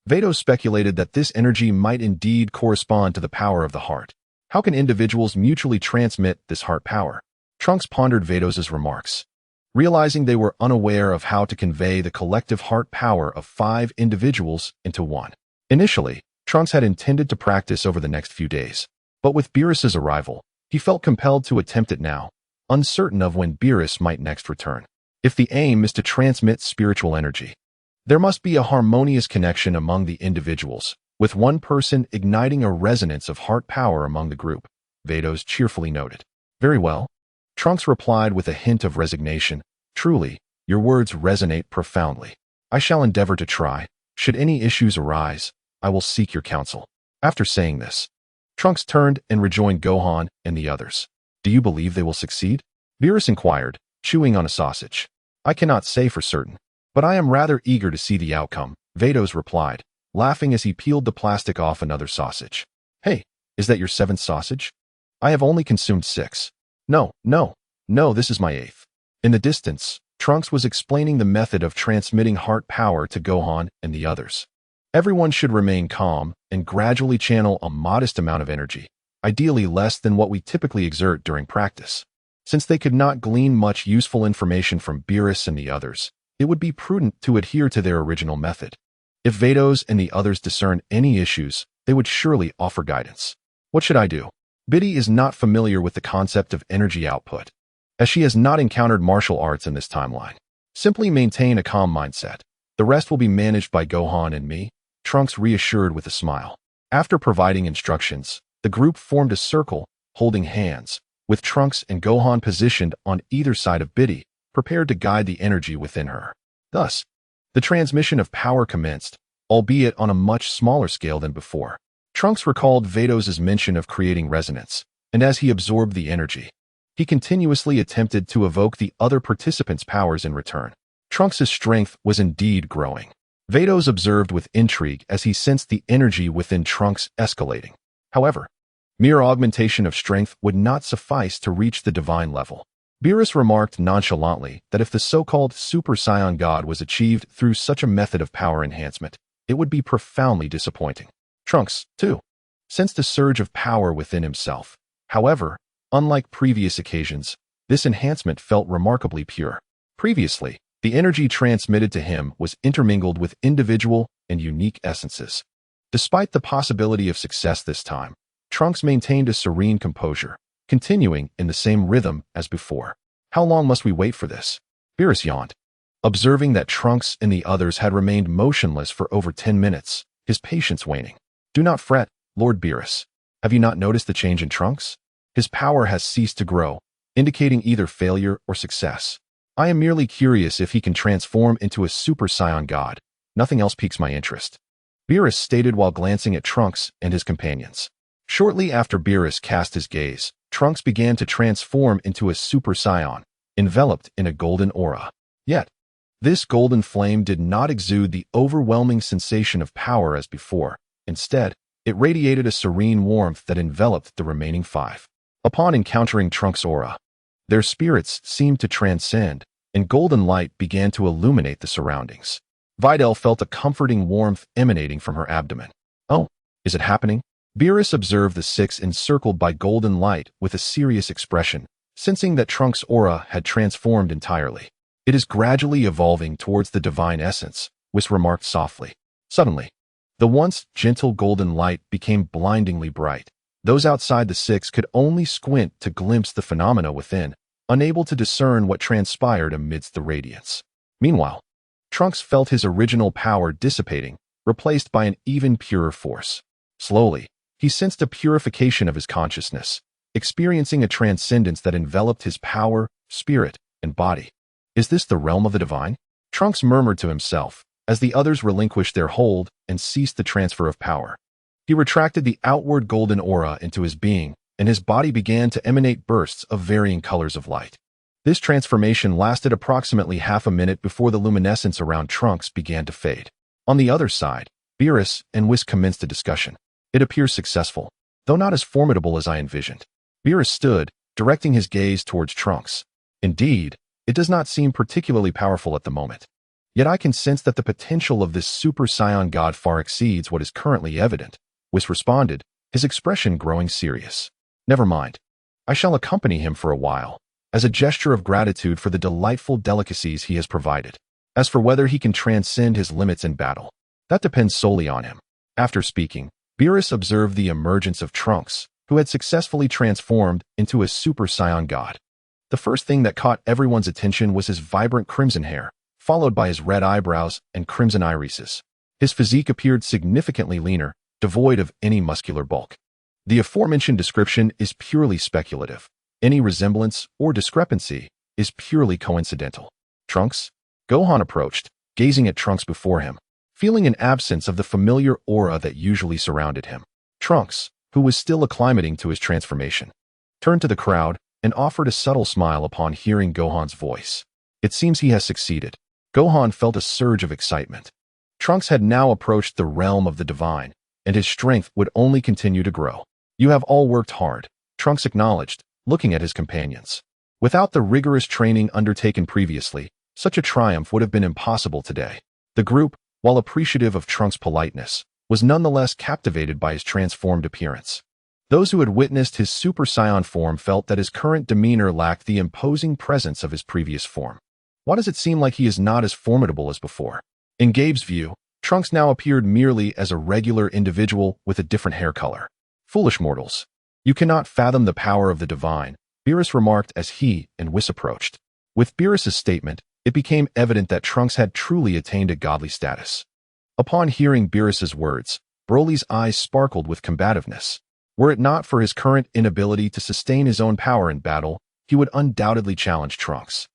Vados speculated that this energy might indeed correspond to the power of the heart. How can individuals mutually transmit this heart power? Trunks pondered Vados' remarks, realizing they were unaware of how to convey the collective heart power of 5 individuals into one. Initially, Trunks had intended to practice over the next few days, but with Beerus' arrival, he felt compelled to attempt it now, uncertain of when Beerus might next return. If the aim is to transmit spiritual energy, there must be a harmonious connection among the individuals, with one person igniting a resonance of heart power among the group, Vados cheerfully noted. Very well. Trunks replied with a hint of resignation. Truly, your words resonate profoundly. I shall endeavor to try. Should any issues arise, I will seek your counsel. After saying this, Trunks turned and rejoined Gohan and the others. Do you believe they will succeed? Beerus inquired, chewing on a sausage. I cannot say for certain, but I am rather eager to see the outcome, Vados replied, laughing as he peeled the plastic off another sausage. Hey, is that your 7th sausage? I have only consumed 6. No, this is my 8th. In the distance, Trunks was explaining the method of transmitting heart power to Gohan and the others. Everyone should remain calm and gradually channel a modest amount of energy, ideally less than what we typically exert during practice. Since they could not glean much useful information from Beerus and the others, it would be prudent to adhere to their original method. If Vados and the others discern any issues, they would surely offer guidance. What should I do? Biddy is not familiar with the concept of energy output, as she has not encountered martial arts in this timeline. Simply maintain a calm mindset. The rest will be managed by Gohan and me, Trunks reassured with a smile. After providing instructions, the group formed a circle, holding hands, with Trunks and Gohan positioned on either side of Biddy, prepared to guide the energy within her. Thus, the transmission of power commenced, albeit on a much smaller scale than before. Trunks recalled Vados' mention of creating resonance, and as he absorbed the energy, he continuously attempted to evoke the other participants' powers in return. Trunks' strength was indeed growing. Vados observed with intrigue as he sensed the energy within Trunks escalating. However, mere augmentation of strength would not suffice to reach the divine level. Beerus remarked nonchalantly that if the so-called Super Saiyan God was achieved through such a method of power enhancement, it would be profoundly disappointing. Trunks, too, sensed a surge of power within himself. However, unlike previous occasions, this enhancement felt remarkably pure. Previously, the energy transmitted to him was intermingled with individual and unique essences. Despite the possibility of success this time, Trunks maintained a serene composure, continuing in the same rhythm as before. How long must we wait for this? Beerus yawned, observing that Trunks and the others had remained motionless for over 10 minutes, his patience waning. Do not fret, Lord Beerus. Have you not noticed the change in Trunks? His power has ceased to grow, indicating either failure or success. I am merely curious if he can transform into a Super Saiyan God. Nothing else piques my interest. Beerus stated while glancing at Trunks and his companions. Shortly after Beerus cast his gaze, Trunks began to transform into a Super Saiyan, enveloped in a golden aura. Yet, this golden flame did not exude the overwhelming sensation of power as before. Instead, it radiated a serene warmth that enveloped the remaining five. Upon encountering Trunks' aura, their spirits seemed to transcend, and golden light began to illuminate the surroundings. Videl felt a comforting warmth emanating from her abdomen. Oh, is it happening? Beerus observed the six encircled by golden light with a serious expression, sensing that Trunks' aura had transformed entirely. It is gradually evolving towards the divine essence, Whis remarked softly. Suddenly, the once gentle golden light became blindingly bright. Those outside the six could only squint to glimpse the phenomena within, unable to discern what transpired amidst the radiance. Meanwhile, Trunks felt his original power dissipating, replaced by an even purer force. Slowly, he sensed a purification of his consciousness, experiencing a transcendence that enveloped his power, spirit, and body. Is this the realm of the divine? Trunks murmured to himself, as the others relinquished their hold and ceased the transfer of power. He retracted the outward golden aura into his being, and his body began to emanate bursts of varying colors of light. This transformation lasted approximately half a minute before the luminescence around Trunks began to fade. On the other side, Beerus and Whis commenced a discussion. It appears successful, though not as formidable as I envisioned. Beerus stood, directing his gaze towards Trunks. Indeed, it does not seem particularly powerful at the moment. Yet I can sense that the potential of this Super Saiyan God far exceeds what is currently evident. Whis responded, his expression growing serious. Never mind. I shall accompany him for a while, as a gesture of gratitude for the delightful delicacies he has provided. As for whether he can transcend his limits in battle, that depends solely on him. After speaking, Beerus observed the emergence of Trunks, who had successfully transformed into a Super Saiyan God. The first thing that caught everyone's attention was his vibrant crimson hair, followed by his red eyebrows and crimson irises. His physique appeared significantly leaner, devoid of any muscular bulk. The aforementioned description is purely speculative. Any resemblance or discrepancy is purely coincidental. Trunks? Gohan approached, gazing at Trunks before him, feeling an absence of the familiar aura that usually surrounded him. Trunks, who was still acclimating to his transformation, turned to the crowd and offered a subtle smile upon hearing Gohan's voice. It seems he has succeeded. Gohan felt a surge of excitement. Trunks had now approached the realm of the divine, and his strength would only continue to grow. You have all worked hard, Trunks acknowledged, looking at his companions. Without the rigorous training undertaken previously, such a triumph would have been impossible today. The group, while appreciative of Trunks' politeness, was nonetheless captivated by his transformed appearance. Those who had witnessed his Super Saiyan form felt that his current demeanor lacked the imposing presence of his previous form. Why does it seem like he is not as formidable as before? In Gabe's view, Trunks now appeared merely as a regular individual with a different hair color. Foolish mortals. You cannot fathom the power of the divine, Beerus remarked as he and Whis approached. With Beerus's statement, it became evident that Trunks had truly attained a godly status. Upon hearing Beerus's words, Broly's eyes sparkled with combativeness. Were it not for his current inability to sustain his own power in battle, he would undoubtedly challenge Trunks.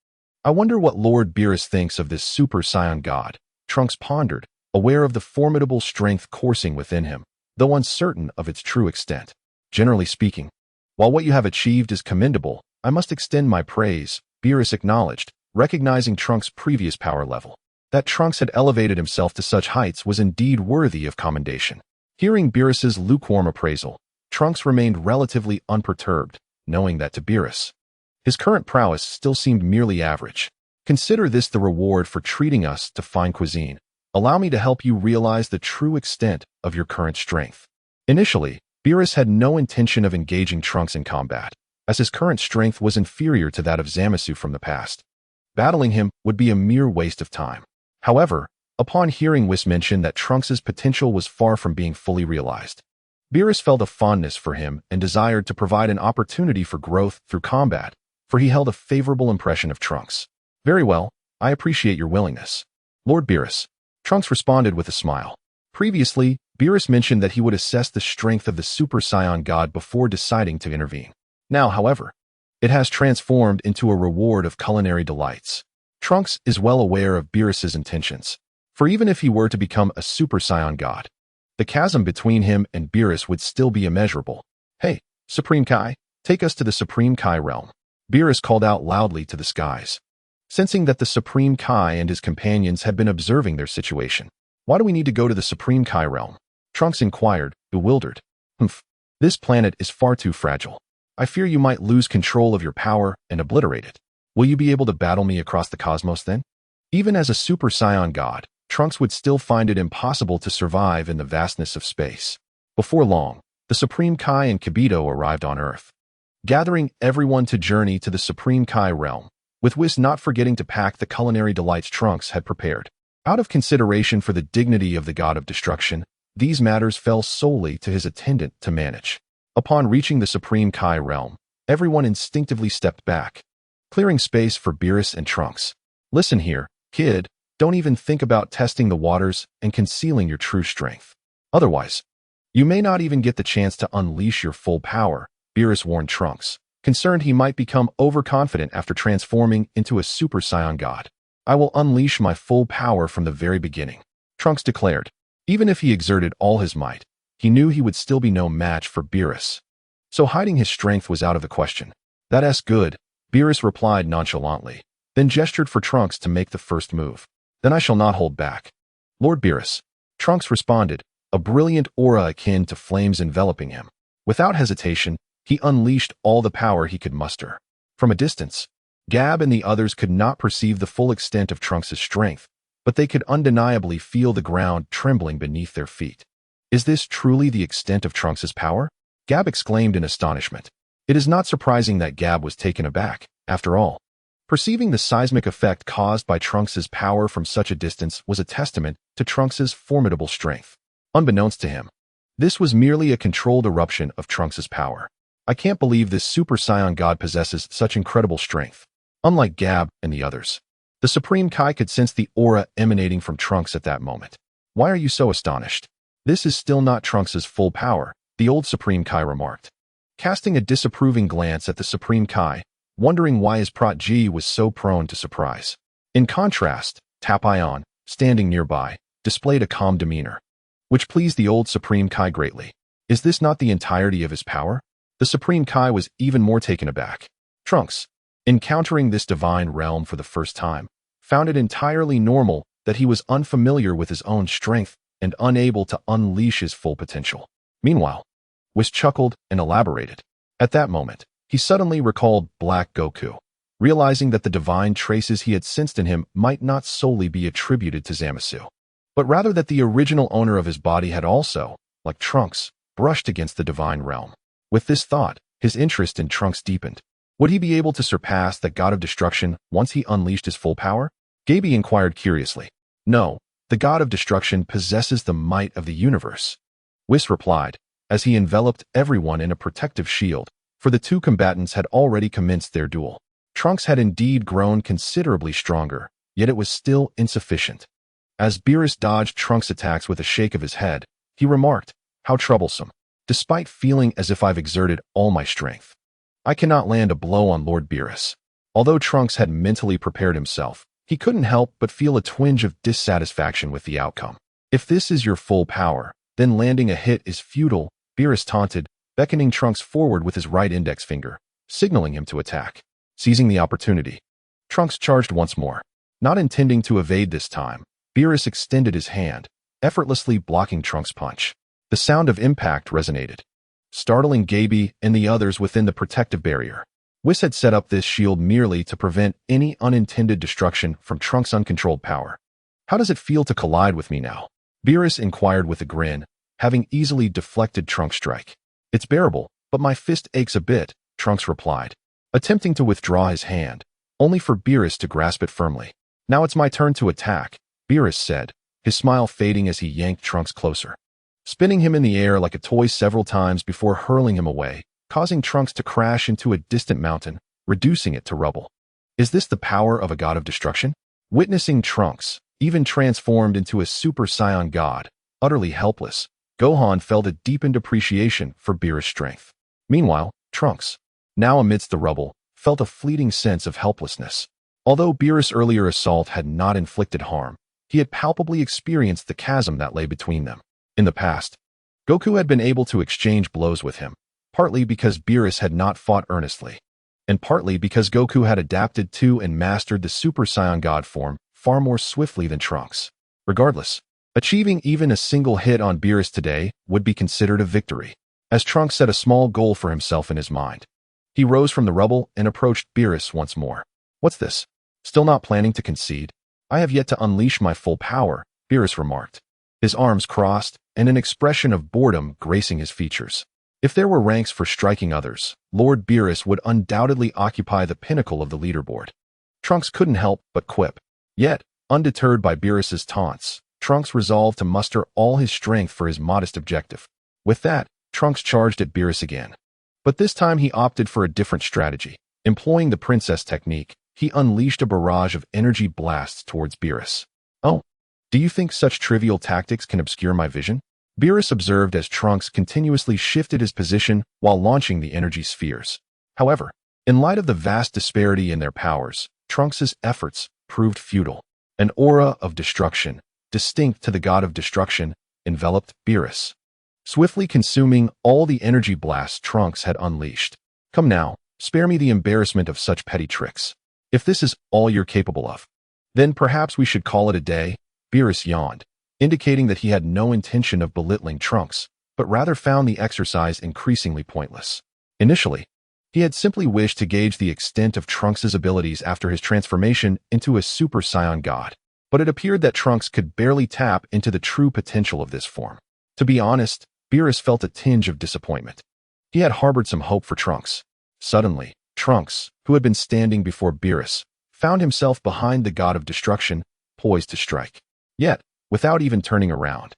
I wonder what Lord Beerus thinks of this Super Saiyan God, Trunks pondered, aware of the formidable strength coursing within him, though uncertain of its true extent. Generally speaking, while what you have achieved is commendable, I must extend my praise, Beerus acknowledged, recognizing Trunks' previous power level. That Trunks had elevated himself to such heights was indeed worthy of commendation. Hearing Beerus's lukewarm appraisal, Trunks remained relatively unperturbed, knowing that to Beerus, his current prowess still seemed merely average. Consider this the reward for treating us to fine cuisine. Allow me to help you realize the true extent of your current strength. Initially, Beerus had no intention of engaging Trunks in combat, as his current strength was inferior to that of Zamasu from the past. Battling him would be a mere waste of time. However, upon hearing Whis mention that Trunks' potential was far from being fully realized, Beerus felt a fondness for him and desired to provide an opportunity for growth through combat, for he held a favorable impression of Trunks. Very well, I appreciate your willingness. Lord Beerus. Trunks responded with a smile. Previously, Beerus mentioned that he would assess the strength of the Super Saiyan God before deciding to intervene. Now, however, it has transformed into a reward of culinary delights. Trunks is well aware of Beerus's intentions, for even if he were to become a Super Saiyan God, the chasm between him and Beerus would still be immeasurable. "Hey, Supreme Kai, take us to the Supreme Kai realm," Beerus called out loudly to the skies. Sensing that the Supreme Kai and his companions had been observing their situation. "Why do we need to go to the Supreme Kai realm?" Trunks inquired, bewildered. "Humph, this planet is far too fragile. I fear you might lose control of your power and obliterate it. Will you be able to battle me across the cosmos then?" Even as a Super Saiyan God, Trunks would still find it impossible to survive in the vastness of space. Before long, the Supreme Kai and Kibito arrived on Earth, gathering everyone to journey to the Supreme Kai realm, with Whis not forgetting to pack the culinary delights Trunks had prepared. Out of consideration for the dignity of the God of Destruction, these matters fell solely to his attendant to manage. Upon reaching the Supreme Kai realm, everyone instinctively stepped back, clearing space for Beerus and Trunks. "Listen here, kid, don't even think about testing the waters and concealing your true strength. Otherwise, you may not even get the chance to unleash your full power," Beerus warned Trunks, concerned he might become overconfident after transforming into a Super Saiyan God. "I will unleash my full power from the very beginning," Trunks declared. Even if he exerted all his might, he knew he would still be no match for Beerus. So hiding his strength was out of the question. "That's good," Beerus replied nonchalantly, then gestured for Trunks to make the first move. "Then I shall not hold back." "Lord Beerus," Trunks responded, a brilliant aura akin to flames enveloping him. Without hesitation, he unleashed all the power he could muster. From a distance, Gab and the others could not perceive the full extent of Trunks' strength, but they could undeniably feel the ground trembling beneath their feet. "Is this truly the extent of Trunks' power?" Gab exclaimed in astonishment. It is not surprising that Gab was taken aback, after all. Perceiving the seismic effect caused by Trunks' power from such a distance was a testament to Trunks' formidable strength. Unbeknownst to him, this was merely a controlled eruption of Trunks' power. "I can't believe this Super Saiyan God possesses such incredible strength." Unlike Gab and the others, the Supreme Kai could sense the aura emanating from Trunks at that moment. "Why are you so astonished? This is still not Trunks' full power," the old Supreme Kai remarked, casting a disapproving glance at the Supreme Kai, wondering why his protege was so prone to surprise. In contrast, Tapion, standing nearby, displayed a calm demeanor, which pleased the old Supreme Kai greatly. Is this not the entirety of his power? The Supreme Kai was even more taken aback. Trunks, encountering this divine realm for the first time, found it entirely normal that he was unfamiliar with his own strength and unable to unleash his full potential. Meanwhile, Whis chuckled and elaborated. At that moment, he suddenly recalled Black Goku, realizing that the divine traces he had sensed in him might not solely be attributed to Zamasu, but rather that the original owner of his body had also, like Trunks, brushed against the divine realm. With this thought, his interest in Trunks deepened. Would he be able to surpass the God of Destruction once he unleashed his full power? Gaby inquired curiously. "No, the God of Destruction possesses the might of the universe," Whis replied, as he enveloped everyone in a protective shield, for the two combatants had already commenced their duel. Trunks had indeed grown considerably stronger, yet it was still insufficient. As Beerus dodged Trunks' attacks with a shake of his head, he remarked, "How troublesome. Despite feeling as if I've exerted all my strength, I cannot land a blow on Lord Beerus." Although Trunks had mentally prepared himself, he couldn't help but feel a twinge of dissatisfaction with the outcome. "If this is your full power, then landing a hit is futile," Beerus taunted, beckoning Trunks forward with his right index finger, signaling him to attack. Seizing the opportunity, Trunks charged once more. Not intending to evade this time, Beerus extended his hand, effortlessly blocking Trunks' punch. The sound of impact resonated, startling Gaby and the others within the protective barrier. Whis had set up this shield merely to prevent any unintended destruction from Trunks' uncontrolled power. "How does it feel to collide with me now?" Beerus inquired with a grin, having easily deflected Trunks' strike. "It's bearable, but my fist aches a bit," Trunks replied, attempting to withdraw his hand, only for Beerus to grasp it firmly. "Now it's my turn to attack," Beerus said, his smile fading as he yanked Trunks closer, spinning him in the air like a toy several times before hurling him away, causing Trunks to crash into a distant mountain, reducing it to rubble. Is this the power of a God of Destruction? Witnessing Trunks, even transformed into a Super Saiyan God, utterly helpless, Gohan felt a deepened appreciation for Beerus' strength. Meanwhile, Trunks, now amidst the rubble, felt a fleeting sense of helplessness. Although Beerus' earlier assault had not inflicted harm, he had palpably experienced the chasm that lay between them. In the past, Goku had been able to exchange blows with him, partly because Beerus had not fought earnestly, and partly because Goku had adapted to and mastered the Super Saiyan God form far more swiftly than Trunks. Regardless, achieving even a single hit on Beerus today would be considered a victory, as Trunks set a small goal for himself in his mind. He rose from the rubble and approached Beerus once more. "What's this? Still not planning to concede? I have yet to unleash my full power," Beerus remarked, his arms crossed and an expression of boredom gracing his features. If there were ranks for striking others, Lord Beerus would undoubtedly occupy the pinnacle of the leaderboard. Trunks couldn't help but quip. Yet, undeterred by Beerus's taunts, Trunks resolved to muster all his strength for his modest objective. With that, Trunks charged at Beerus again. But this time he opted for a different strategy. Employing the princess technique, he unleashed a barrage of energy blasts towards Beerus. "Oh, do you think such trivial tactics can obscure my vision?" Beerus observed as Trunks continuously shifted his position while launching the energy spheres. However, in light of the vast disparity in their powers, Trunks's efforts proved futile. An aura of destruction, distinct to the god of destruction, enveloped Beerus, swiftly consuming all the energy blasts Trunks had unleashed. "Come now, spare me the embarrassment of such petty tricks. If this is all you're capable of, then perhaps we should call it a day." Beerus yawned, indicating that he had no intention of belittling Trunks, but rather found the exercise increasingly pointless. Initially, he had simply wished to gauge the extent of Trunks' abilities after his transformation into a Super Saiyan God, but it appeared that Trunks could barely tap into the true potential of this form. To be honest, Beerus felt a tinge of disappointment. He had harbored some hope for Trunks. Suddenly, Trunks, who had been standing before Beerus, found himself behind the god of destruction, poised to strike. Yet, without even turning around,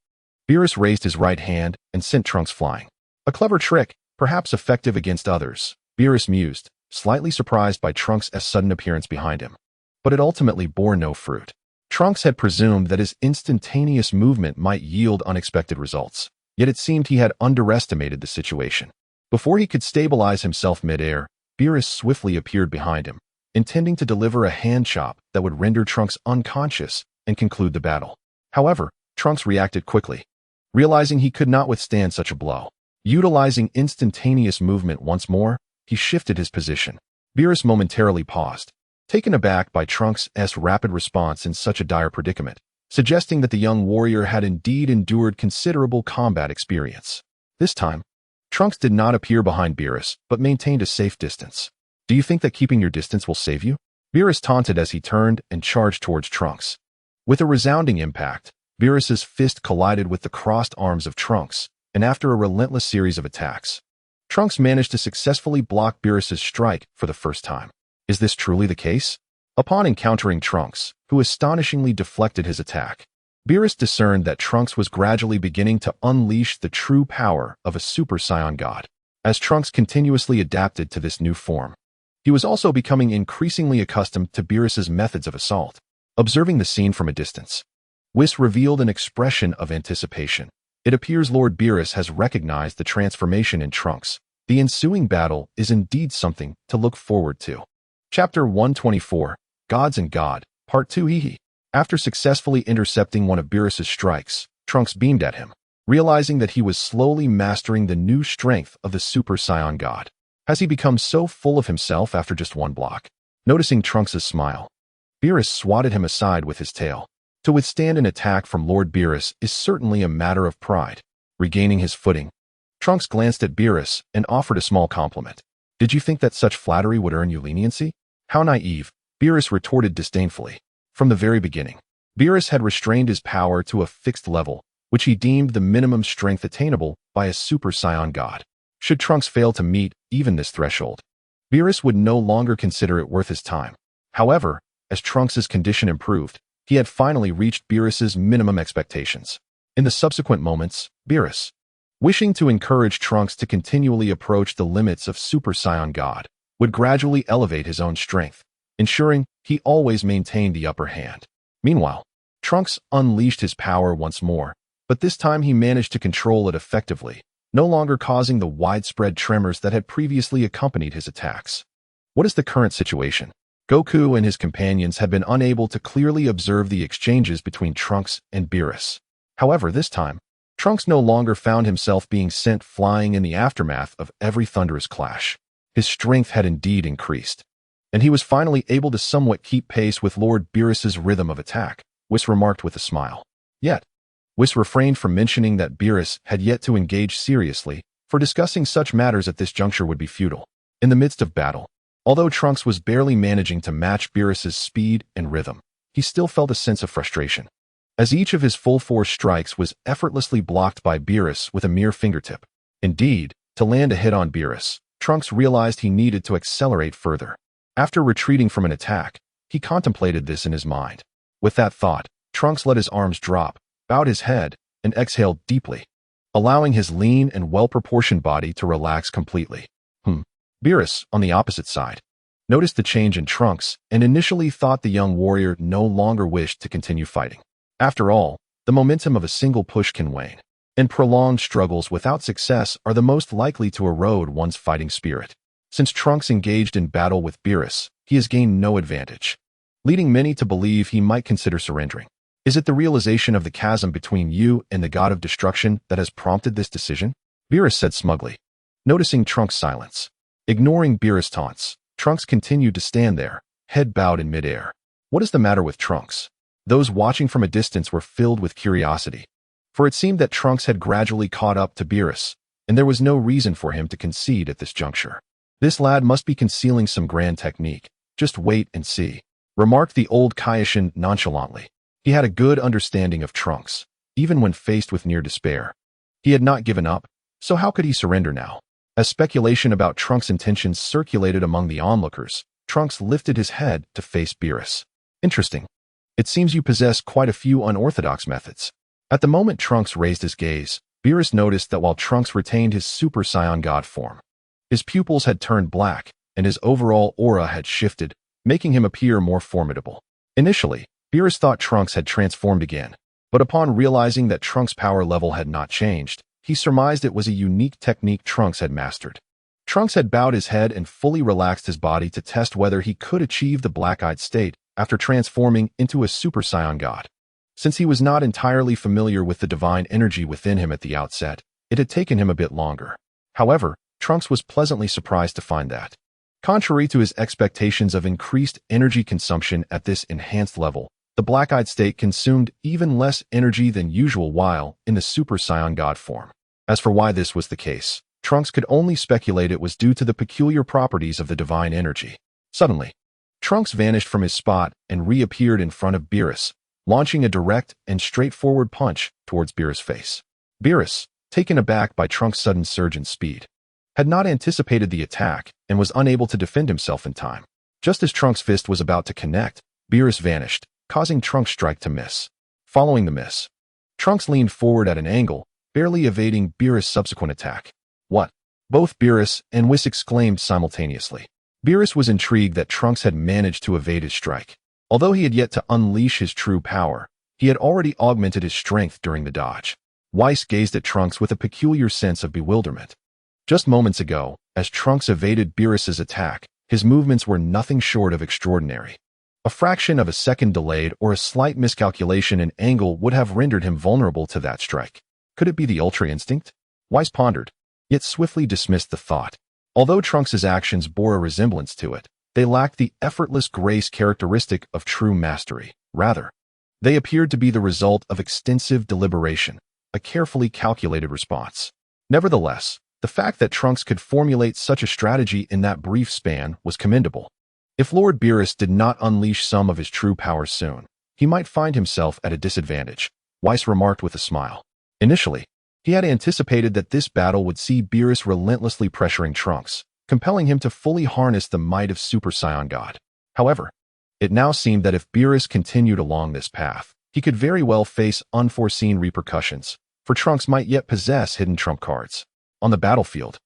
Beerus raised his right hand and sent Trunks flying. A clever trick, perhaps effective against others, Beerus mused, slightly surprised by Trunks' sudden appearance behind him. But it ultimately bore no fruit. Trunks had presumed that his instantaneous movement might yield unexpected results, yet it seemed he had underestimated the situation. Before he could stabilize himself mid-air, Beerus swiftly appeared behind him, intending to deliver a hand chop that would render Trunks unconscious and conclude the battle. However, Trunks reacted quickly, realizing he could not withstand such a blow. Utilizing instantaneous movement once more, he shifted his position. Beerus momentarily paused, taken aback by Trunks' rapid response in such a dire predicament, suggesting that the young warrior had indeed endured considerable combat experience. This time, Trunks did not appear behind Beerus, but maintained a safe distance. "Do you think that keeping your distance will save you?" Beerus taunted as he turned and charged towards Trunks. With a resounding impact, Beerus's fist collided with the crossed arms of Trunks, and after a relentless series of attacks, Trunks managed to successfully block Beerus's strike for the first time. Is this truly the case? Upon encountering Trunks, who astonishingly deflected his attack, Beerus discerned that Trunks was gradually beginning to unleash the true power of a Super Saiyan God. As Trunks continuously adapted to this new form, he was also becoming increasingly accustomed to Beerus's methods of assault. Observing the scene from a distance, Whis revealed an expression of anticipation. It appears Lord Beerus has recognized the transformation in Trunks. The ensuing battle is indeed something to look forward to. Chapter 124, Gods and God, Part 2. Hehe. After successfully intercepting one of Beerus's strikes, Trunks beamed at him, realizing that he was slowly mastering the new strength of the Super Saiyan God. Has he become so full of himself after just one block? Noticing Trunks' smile, Beerus swatted him aside with his tail. To withstand an attack from Lord Beerus is certainly a matter of pride. Regaining his footing, Trunks glanced at Beerus and offered a small compliment. "Did you think that such flattery would earn you leniency?" "How naive," Beerus retorted disdainfully. From the very beginning, Beerus had restrained his power to a fixed level, which he deemed the minimum strength attainable by a Super Saiyan God. Should Trunks fail to meet even this threshold, Beerus would no longer consider it worth his time. However, as Trunks' condition improved, he had finally reached Beerus's minimum expectations. In the subsequent moments, Beerus, wishing to encourage Trunks to continually approach the limits of Super Saiyan God, would gradually elevate his own strength, ensuring he always maintained the upper hand. Meanwhile, Trunks unleashed his power once more, but this time he managed to control it effectively, no longer causing the widespread tremors that had previously accompanied his attacks. What is the current situation? Goku and his companions had been unable to clearly observe the exchanges between Trunks and Beerus. However, this time, Trunks no longer found himself being sent flying in the aftermath of every thunderous clash. His strength had indeed increased, and he was finally able to somewhat keep pace with Lord Beerus's rhythm of attack, Whis remarked with a smile. Yet, Whis refrained from mentioning that Beerus had yet to engage seriously, for discussing such matters at this juncture would be futile. In the midst of battle, although Trunks was barely managing to match Beerus's speed and rhythm, he still felt a sense of frustration, as each of his full-force strikes was effortlessly blocked by Beerus with a mere fingertip. Indeed, to land a hit on Beerus, Trunks realized he needed to accelerate further. After retreating from an attack, he contemplated this in his mind. With that thought, Trunks let his arms drop, bowed his head, and exhaled deeply, allowing his lean and well-proportioned body to relax completely. Beerus, on the opposite side, noticed the change in Trunks and initially thought the young warrior no longer wished to continue fighting. After all, the momentum of a single push can wane, and prolonged struggles without success are the most likely to erode one's fighting spirit. Since Trunks engaged in battle with Beerus, he has gained no advantage, leading many to believe he might consider surrendering. Is it the realization of the chasm between you and the god of destruction that has prompted this decision? Beerus said smugly, noticing Trunks' silence. Ignoring Beerus' taunts, Trunks continued to stand there, head bowed in midair. What is the matter with Trunks? Those watching from a distance were filled with curiosity, for it seemed that Trunks had gradually caught up to Beerus, and there was no reason for him to concede at this juncture. This lad must be concealing some grand technique. Just wait and see, remarked the old Kaioshin nonchalantly. He had a good understanding of Trunks, even when faced with near despair. He had not given up, so how could he surrender now? As speculation about Trunks' intentions circulated among the onlookers, Trunks lifted his head to face Beerus. Interesting. It seems you possess quite a few unorthodox methods. At the moment Trunks raised his gaze, Beerus noticed that while Trunks retained his Super Saiyan God form, his pupils had turned black, and his overall aura had shifted, making him appear more formidable. Initially, Beerus thought Trunks had transformed again, but upon realizing that Trunks' power level had not changed, he surmised it was a unique technique Trunks had mastered. Trunks had bowed his head and fully relaxed his body to test whether he could achieve the black-eyed state after transforming into a Super Saiyan God. Since he was not entirely familiar with the divine energy within him at the outset, it had taken him a bit longer. However, Trunks was pleasantly surprised to find that, contrary to his expectations of increased energy consumption at this enhanced level, the black-eyed state consumed even less energy than usual while in the Super Saiyan God form. As for why this was the case, Trunks could only speculate it was due to the peculiar properties of the divine energy. Suddenly, Trunks vanished from his spot and reappeared in front of Beerus, launching a direct and straightforward punch towards Beerus' face. Beerus, taken aback by Trunks' sudden surge in speed, had not anticipated the attack and was unable to defend himself in time. Just as Trunks' fist was about to connect, Beerus vanished, causing Trunks' strike to miss. Following the miss, Trunks leaned forward at an angle, barely evading Beerus' subsequent attack. What? Both Beerus and Whis exclaimed simultaneously. Beerus was intrigued that Trunks had managed to evade his strike. Although he had yet to unleash his true power, he had already augmented his strength during the dodge. Whis gazed at Trunks with a peculiar sense of bewilderment. Just moments ago, as Trunks evaded Beerus's attack, his movements were nothing short of extraordinary. A fraction of a second delayed or a slight miscalculation in angle would have rendered him vulnerable to that strike. Could it be the Ultra Instinct? Whis pondered, yet swiftly dismissed the thought. Although Trunks' actions bore a resemblance to it, they lacked the effortless grace characteristic of true mastery. Rather, they appeared to be the result of extensive deliberation, a carefully calculated response. Nevertheless, the fact that Trunks could formulate such a strategy in that brief span was commendable. If Lord Beerus did not unleash some of his true powers soon, he might find himself at a disadvantage, Whis remarked with a smile. Initially, he had anticipated that this battle would see Beerus relentlessly pressuring Trunks, compelling him to fully harness the might of Super Saiyan God. However, it now seemed that if Beerus continued along this path, he could very well face unforeseen repercussions, for Trunks might yet possess hidden trump cards. On the battlefield,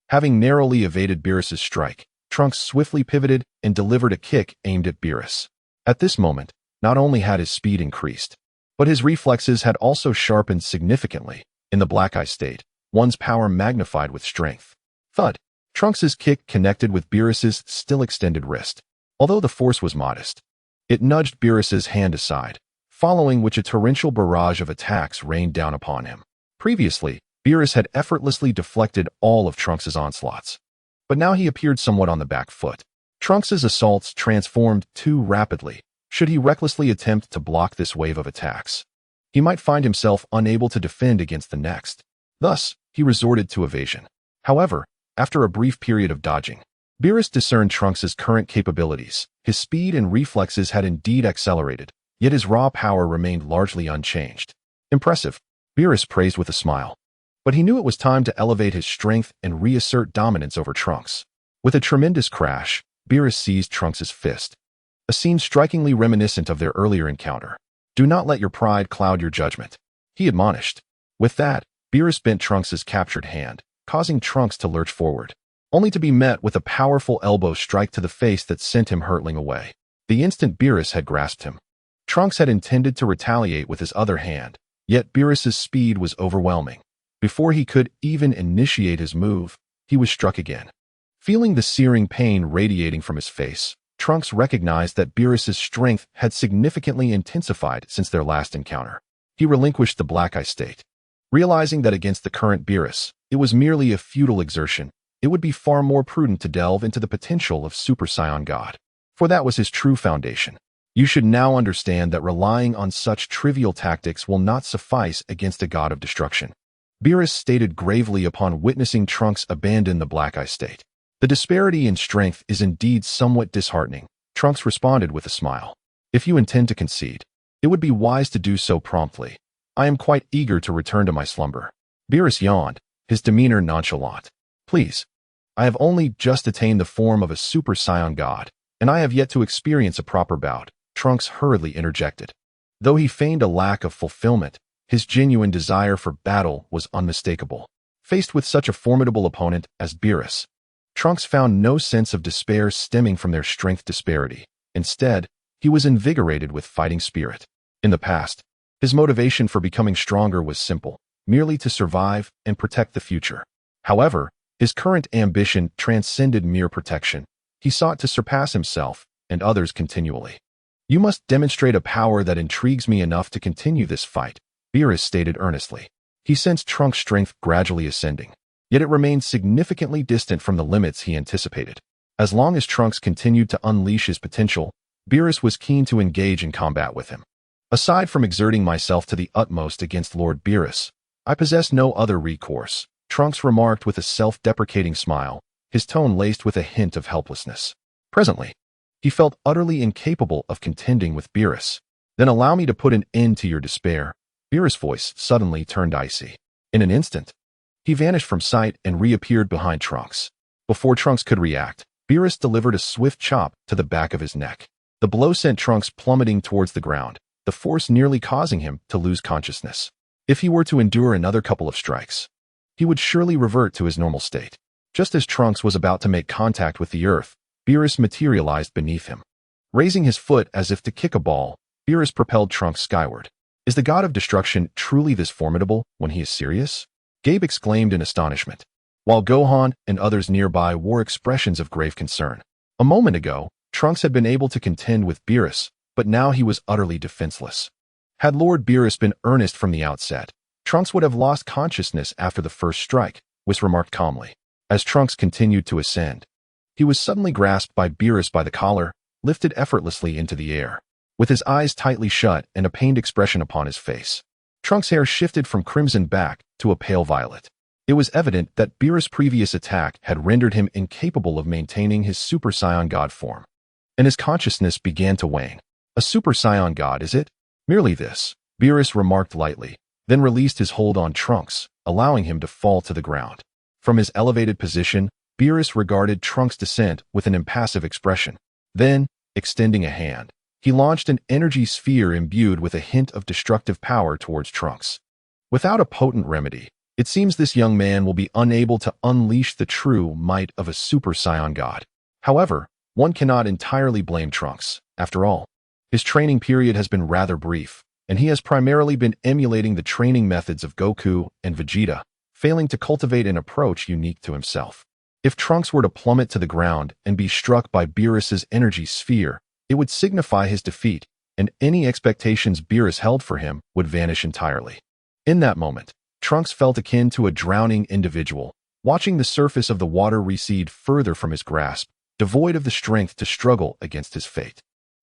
having narrowly evaded Beerus's strike, Trunks swiftly pivoted and delivered a kick aimed at Beerus. At this moment, not only had his speed increased, But his reflexes had also sharpened significantly. In the black eye state, one's power magnified with strength. Thud. Trunks's kick connected with Beerus's still extended wrist. Although the force was modest, it nudged Beerus's hand aside, following which a torrential barrage of attacks rained down upon him. Previously, Beerus had effortlessly deflected all of Trunks's onslaughts, but now he appeared somewhat on the back foot. Trunks's assaults transformed too rapidly. Should he recklessly attempt to block this wave of attacks, he might find himself unable to defend against the next. Thus, he resorted to evasion. However, after a brief period of dodging, Beerus discerned Trunks's current capabilities. His speed and reflexes had indeed accelerated, yet his raw power remained largely unchanged. Impressive, Beerus praised with a smile. But he knew it was time to elevate his strength and reassert dominance over Trunks. With a tremendous crash, Beerus seized Trunks's fist, a scene strikingly reminiscent of their earlier encounter. "Do not let your pride cloud your judgment," he admonished. With that, Beerus bent Trunks's captured hand, causing Trunks to lurch forward, only to be met with a powerful elbow strike to the face that sent him hurtling away. The instant Beerus had grasped him, Trunks had intended to retaliate with his other hand, yet Beerus's speed was overwhelming. Before he could even initiate his move, he was struck again. Feeling the searing pain radiating from his face, Trunks recognized that Beerus's strength had significantly intensified since their last encounter. He relinquished the black eye state. Realizing that against the current Beerus, it was merely a futile exertion, it would be far more prudent to delve into the potential of Super Saiyan God. For that was his true foundation. You should now understand that relying on such trivial tactics will not suffice against a god of destruction, Beerus stated gravely upon witnessing Trunks abandon the black eye state. The disparity in strength is indeed somewhat disheartening, Trunks responded with a smile. If you intend to concede, it would be wise to do so promptly. I am quite eager to return to my slumber. Beerus yawned, his demeanor nonchalant. Please. I have only just attained the form of a Super Saiyan God, and I have yet to experience a proper bout, Trunks hurriedly interjected. Though he feigned a lack of fulfillment, his genuine desire for battle was unmistakable. Faced with such a formidable opponent as Beerus, Trunks found no sense of despair stemming from their strength disparity. Instead, he was invigorated with fighting spirit. In the past, his motivation for becoming stronger was simple, merely to survive and protect the future. However, his current ambition transcended mere protection. He sought to surpass himself and others continually. You must demonstrate a power that intrigues me enough to continue this fight, Beerus stated earnestly. He sensed Trunks' strength gradually ascending, yet it remained significantly distant from the limits he anticipated. As long as Trunks continued to unleash his potential, Beerus was keen to engage in combat with him. Aside from exerting myself to the utmost against Lord Beerus, I possess no other recourse, Trunks remarked with a self-deprecating smile, his tone laced with a hint of helplessness. Presently, he felt utterly incapable of contending with Beerus. Then allow me to put an end to your despair. Beerus' voice suddenly turned icy. In an instant, he vanished from sight and reappeared behind Trunks. Before Trunks could react, Beerus delivered a swift chop to the back of his neck. The blow sent Trunks plummeting towards the ground, the force nearly causing him to lose consciousness. If he were to endure another couple of strikes, he would surely revert to his normal state. Just as Trunks was about to make contact with the earth, Beerus materialized beneath him. Raising his foot as if to kick a ball, Beerus propelled Trunks skyward. Is the god of destruction truly this formidable when he is serious? Gabe exclaimed in astonishment, while Gohan and others nearby wore expressions of grave concern. A moment ago, Trunks had been able to contend with Beerus, but now he was utterly defenseless. Had Lord Beerus been earnest from the outset, Trunks would have lost consciousness after the first strike, Whis remarked calmly. As Trunks continued to ascend, he was suddenly grasped by Beerus by the collar, lifted effortlessly into the air. With his eyes tightly shut and a pained expression upon his face, Trunks' hair shifted from crimson back to a pale violet. It was evident that Beerus' previous attack had rendered him incapable of maintaining his Super Saiyan God form, and his consciousness began to wane. A Super Saiyan God, is it? Merely this, Beerus remarked lightly, then released his hold on Trunks, allowing him to fall to the ground. From his elevated position, Beerus regarded Trunks' descent with an impassive expression. Then, extending a hand, he launched an energy sphere imbued with a hint of destructive power towards Trunks. Without a potent remedy, it seems this young man will be unable to unleash the true might of a Super Saiyan God. However, one cannot entirely blame Trunks. After all, his training period has been rather brief, and he has primarily been emulating the training methods of Goku and Vegeta, failing to cultivate an approach unique to himself. If Trunks were to plummet to the ground and be struck by Beerus's energy sphere, it would signify his defeat, and any expectations Beerus held for him would vanish entirely. In that moment, Trunks felt akin to a drowning individual, watching the surface of the water recede further from his grasp, devoid of the strength to struggle against his fate.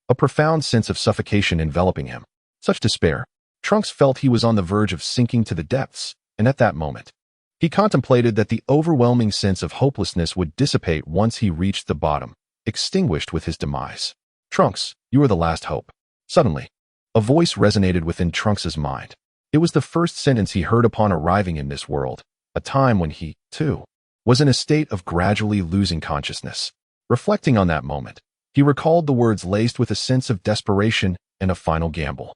A profound sense of suffocation enveloping him. Such despair. Trunks felt he was on the verge of sinking to the depths, and at that moment, he contemplated that the overwhelming sense of hopelessness would dissipate once he reached the bottom, extinguished with his demise. Trunks, you are the last hope. Suddenly, a voice resonated within Trunks's mind. It was the first sentence he heard upon arriving in this world, a time when he, too, was in a state of gradually losing consciousness. Reflecting on that moment, he recalled the words laced with a sense of desperation and a final gamble.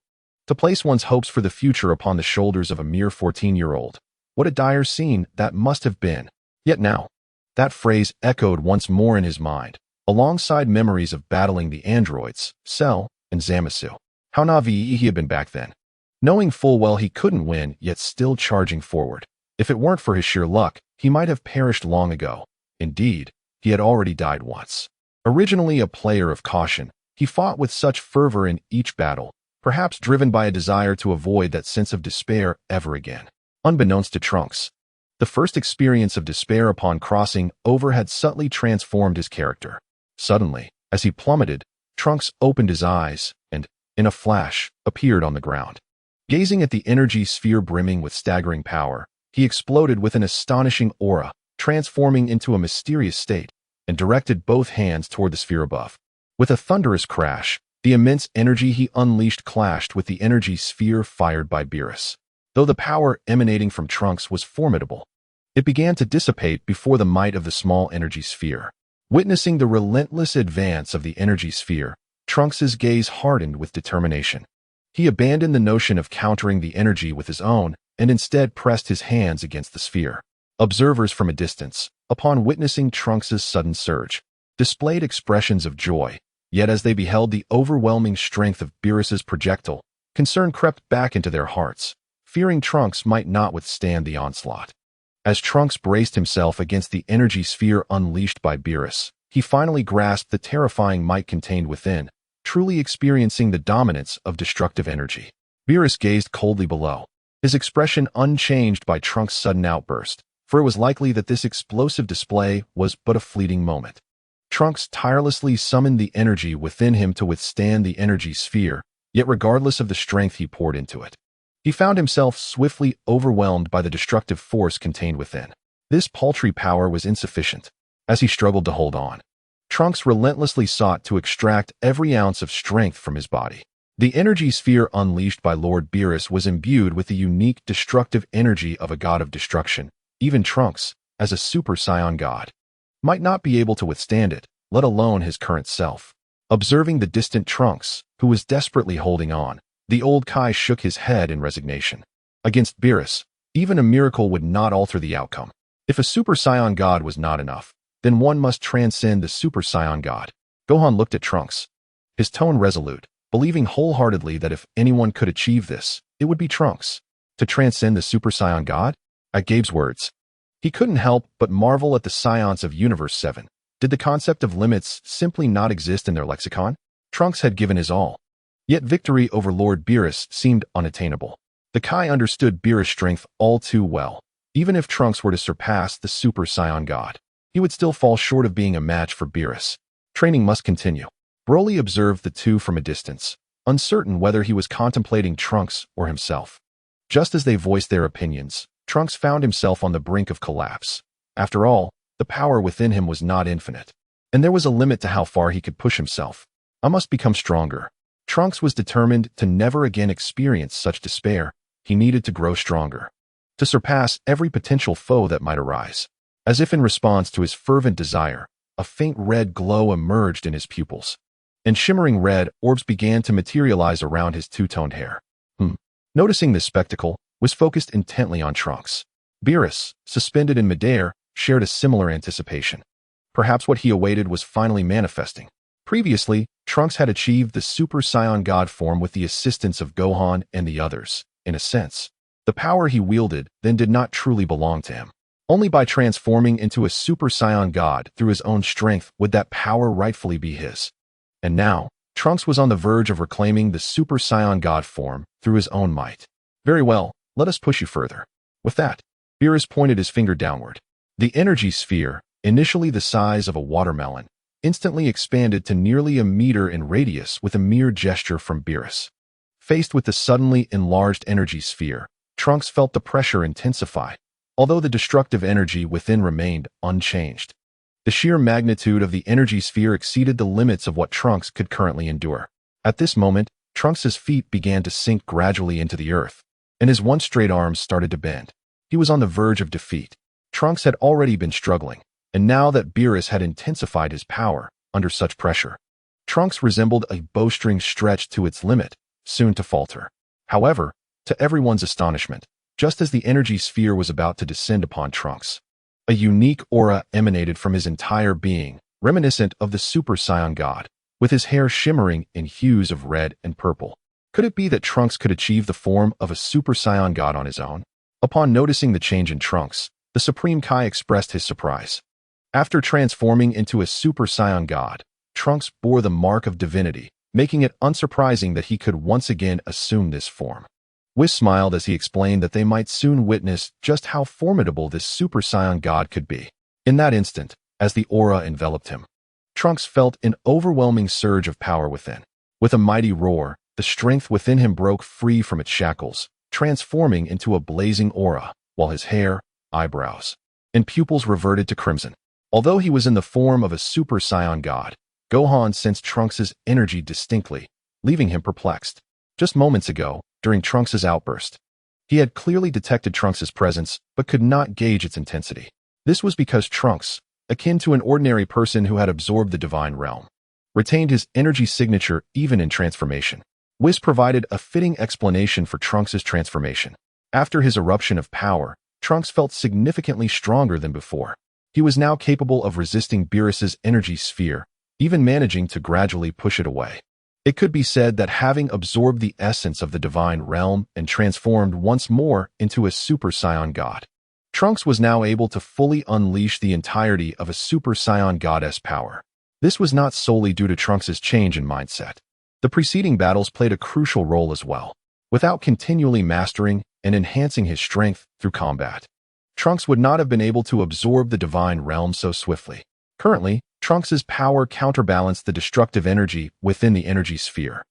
To place one's hopes for the future upon the shoulders of a mere 14-year-old. What a dire scene that must have been. Yet now, that phrase echoed once more in his mind, alongside memories of battling the androids, Cell, and Zamasu. How naive he had been back then. Knowing full well he couldn't win, yet still charging forward. If it weren't for his sheer luck, he might have perished long ago. Indeed, he had already died once. Originally a player of caution, he fought with such fervor in each battle, perhaps driven by a desire to avoid that sense of despair ever again. Unbeknownst to Trunks, the first experience of despair upon crossing over had subtly transformed his character. Suddenly, as he plummeted, Trunks opened his eyes and, in a flash, appeared on the ground. Gazing at the energy sphere brimming with staggering power, he exploded with an astonishing aura, transforming into a mysterious state, and directed both hands toward the sphere above. With a thunderous crash, the immense energy he unleashed clashed with the energy sphere fired by Beerus. Though the power emanating from Trunks was formidable, it began to dissipate before the might of the small energy sphere. Witnessing the relentless advance of the energy sphere, Trunks's gaze hardened with determination. He abandoned the notion of countering the energy with his own and instead pressed his hands against the sphere. Observers from a distance, upon witnessing Trunks's sudden surge, displayed expressions of joy, yet as they beheld the overwhelming strength of Beerus's projectile, concern crept back into their hearts, fearing Trunks might not withstand the onslaught. As Trunks braced himself against the energy sphere unleashed by Beerus, he finally grasped the terrifying might contained within, truly experiencing the dominance of destructive energy. Beerus gazed coldly below, his expression unchanged by Trunks' sudden outburst, for it was likely that this explosive display was but a fleeting moment. Trunks tirelessly summoned the energy within him to withstand the energy sphere, yet regardless of the strength he poured into it, he found himself swiftly overwhelmed by the destructive force contained within. This paltry power was insufficient. As he struggled to hold on, Trunks relentlessly sought to extract every ounce of strength from his body. The energy sphere unleashed by Lord Beerus was imbued with the unique destructive energy of a god of destruction. Even Trunks, as a Super Saiyan god, might not be able to withstand it, let alone his current self. Observing the distant Trunks, who was desperately holding on, the old Kai shook his head in resignation. Against Beerus, even a miracle would not alter the outcome. If a Super Saiyan god was not enough, then one must transcend the Super Saiyan god. Gohan looked at Trunks, his tone resolute, believing wholeheartedly that if anyone could achieve this, it would be Trunks. To transcend the Super Saiyan god? At Gabe's words, he couldn't help but marvel at the science of Universe 7. Did the concept of limits simply not exist in their lexicon? Trunks had given his all. Yet victory over Lord Beerus seemed unattainable. The Kai understood Beerus' strength all too well. Even if Trunks were to surpass the Super Saiyan god, he would still fall short of being a match for Beerus. Training must continue. Broly observed the two from a distance, uncertain whether he was contemplating Trunks or himself. Just as they voiced their opinions, Trunks found himself on the brink of collapse. After all, the power within him was not infinite, and there was a limit to how far he could push himself. I must become stronger. Trunks was determined to never again experience such despair. He needed to grow stronger, to surpass every potential foe that might arise. As if in response to his fervent desire, a faint red glow emerged in his pupils, and shimmering red orbs began to materialize around his two-toned hair. Noticing this spectacle, was focused intently on Trunks. Beerus, suspended in midair, shared a similar anticipation. Perhaps what he awaited was finally manifesting. Previously, Trunks had achieved the Super Saiyan God form with the assistance of Gohan and the others. In a sense, the power he wielded then did not truly belong to him. Only by transforming into a Super Saiyan God through his own strength would that power rightfully be his. And now, Trunks was on the verge of reclaiming the Super Saiyan God form through his own might. Very well, let us push you further. With that, Beerus pointed his finger downward. The energy sphere, initially the size of a watermelon, instantly expanded to nearly a meter in radius with a mere gesture from Beerus. Faced with the suddenly enlarged energy sphere, Trunks felt the pressure intensify, although the destructive energy within remained unchanged. The sheer magnitude of the energy sphere exceeded the limits of what Trunks could currently endure. At this moment, Trunks' feet began to sink gradually into the earth, and his once straight arms started to bend. He was on the verge of defeat. Trunks had already been struggling, and now that Beerus had intensified his power under such pressure, Trunks resembled a bowstring stretched to its limit, soon to falter. However, to everyone's astonishment, just as the energy sphere was about to descend upon Trunks, a unique aura emanated from his entire being, reminiscent of the Super Saiyan God, with his hair shimmering in hues of red and purple. Could it be that Trunks could achieve the form of a Super Saiyan God on his own? Upon noticing the change in Trunks, the Supreme Kai expressed his surprise. After transforming into a Super Saiyan God, Trunks bore the mark of divinity, making it unsurprising that he could once again assume this form. Whis smiled as he explained that they might soon witness just how formidable this Super Saiyan God could be. In that instant, as the aura enveloped him, Trunks felt an overwhelming surge of power within. With a mighty roar, the strength within him broke free from its shackles, transforming into a blazing aura, while his hair, eyebrows, and pupils reverted to crimson. Although he was in the form of a Super Saiyan God, Gohan sensed Trunks' energy distinctly, leaving him perplexed. Just moments ago, during Trunks' outburst, he had clearly detected Trunks' presence, but could not gauge its intensity. This was because Trunks, akin to an ordinary person who had absorbed the divine realm, retained his energy signature even in transformation. Whis provided a fitting explanation for Trunks' transformation. After his eruption of power, Trunks felt significantly stronger than before. He was now capable of resisting Beerus' energy sphere, even managing to gradually push it away. It could be said that having absorbed the essence of the divine realm and transformed once more into a Super Saiyan God, Trunks was now able to fully unleash the entirety of a Super Saiyan Goddess power. This was not solely due to Trunks' change in mindset. The preceding battles played a crucial role as well. Without continually mastering and enhancing his strength through combat, Trunks would not have been able to absorb the divine realm so swiftly. Currently, Trunks' power counterbalanced the destructive energy within the energy sphere.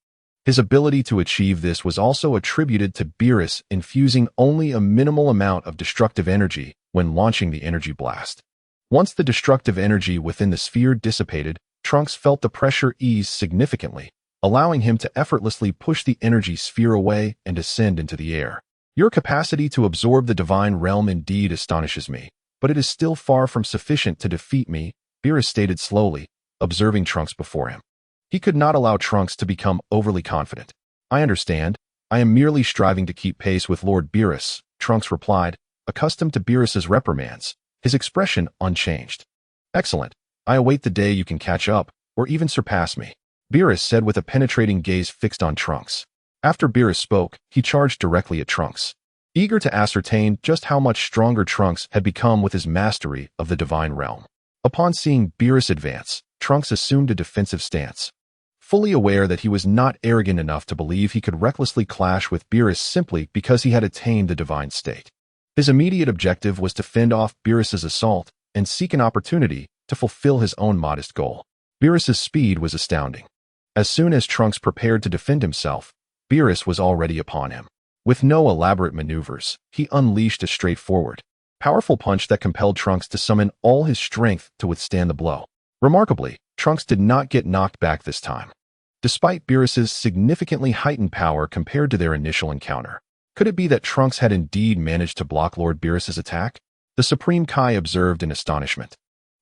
His ability to achieve this was also attributed to Beerus infusing only a minimal amount of destructive energy when launching the energy blast. Once the destructive energy within the sphere dissipated, Trunks felt the pressure ease significantly, allowing him to effortlessly push the energy sphere away and ascend into the air. Your capacity to absorb the divine realm indeed astonishes me, but it is still far from sufficient to defeat me, Beerus stated slowly, observing Trunks before him. He could not allow Trunks to become overly confident. I understand. I am merely striving to keep pace with Lord Beerus, Trunks replied, accustomed to Beerus' reprimands, his expression unchanged. Excellent. I await the day you can catch up, or even surpass me, Beerus said with a penetrating gaze fixed on Trunks. After Beerus spoke, he charged directly at Trunks, eager to ascertain just how much stronger Trunks had become with his mastery of the divine realm. Upon seeing Beerus advance, Trunks assumed a defensive stance, fully aware that he was not arrogant enough to believe he could recklessly clash with Beerus simply because he had attained the divine state. His immediate objective was to fend off Beerus' assault and seek an opportunity to fulfill his own modest goal. Beerus' speed was astounding. As soon as Trunks prepared to defend himself, Beerus was already upon him. With no elaborate maneuvers, he unleashed a straightforward, powerful punch that compelled Trunks to summon all his strength to withstand the blow. Remarkably, Trunks did not get knocked back this time, despite Beerus' significantly heightened power compared to their initial encounter. Could it be that Trunks had indeed managed to block Lord Beerus' attack? The Supreme Kai observed in astonishment,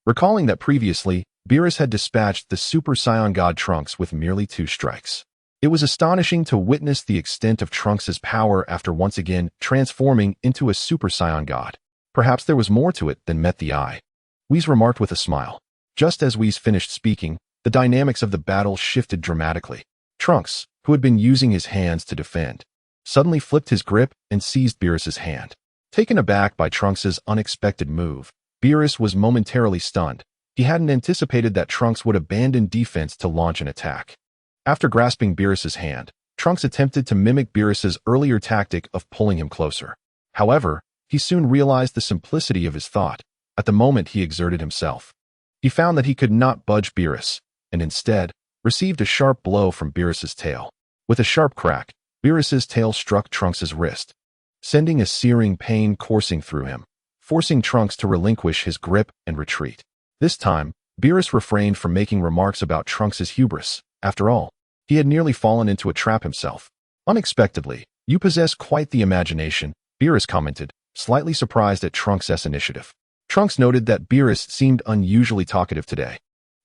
recalling that previously, Beerus had dispatched the Super Saiyan God Trunks with merely 2 strikes. It was astonishing to witness the extent of Trunks' power after once again transforming into a Super Saiyan God. Perhaps there was more to it than met the eye, Whis remarked with a smile. Just as Whis finished speaking, the dynamics of the battle shifted dramatically. Trunks, who had been using his hands to defend, suddenly flipped his grip and seized Beerus's hand. Taken aback by Trunks's unexpected move, Beerus was momentarily stunned. He hadn't anticipated that Trunks would abandon defense to launch an attack. After grasping Beerus's hand, Trunks attempted to mimic Beerus's earlier tactic of pulling him closer. However, he soon realized the simplicity of his thought. At the moment he exerted himself, he found that he could not budge Beerus, and instead received a sharp blow from Beerus's tail. With a sharp crack, Beerus's tail struck Trunks's wrist, sending a searing pain coursing through him, forcing Trunks to relinquish his grip and retreat. This time, Beerus refrained from making remarks about Trunks's hubris. After all, he had nearly fallen into a trap himself. Unexpectedly, "You possess quite the imagination," Beerus commented, slightly surprised at Trunks' initiative. Trunks noted that Beerus seemed unusually talkative today,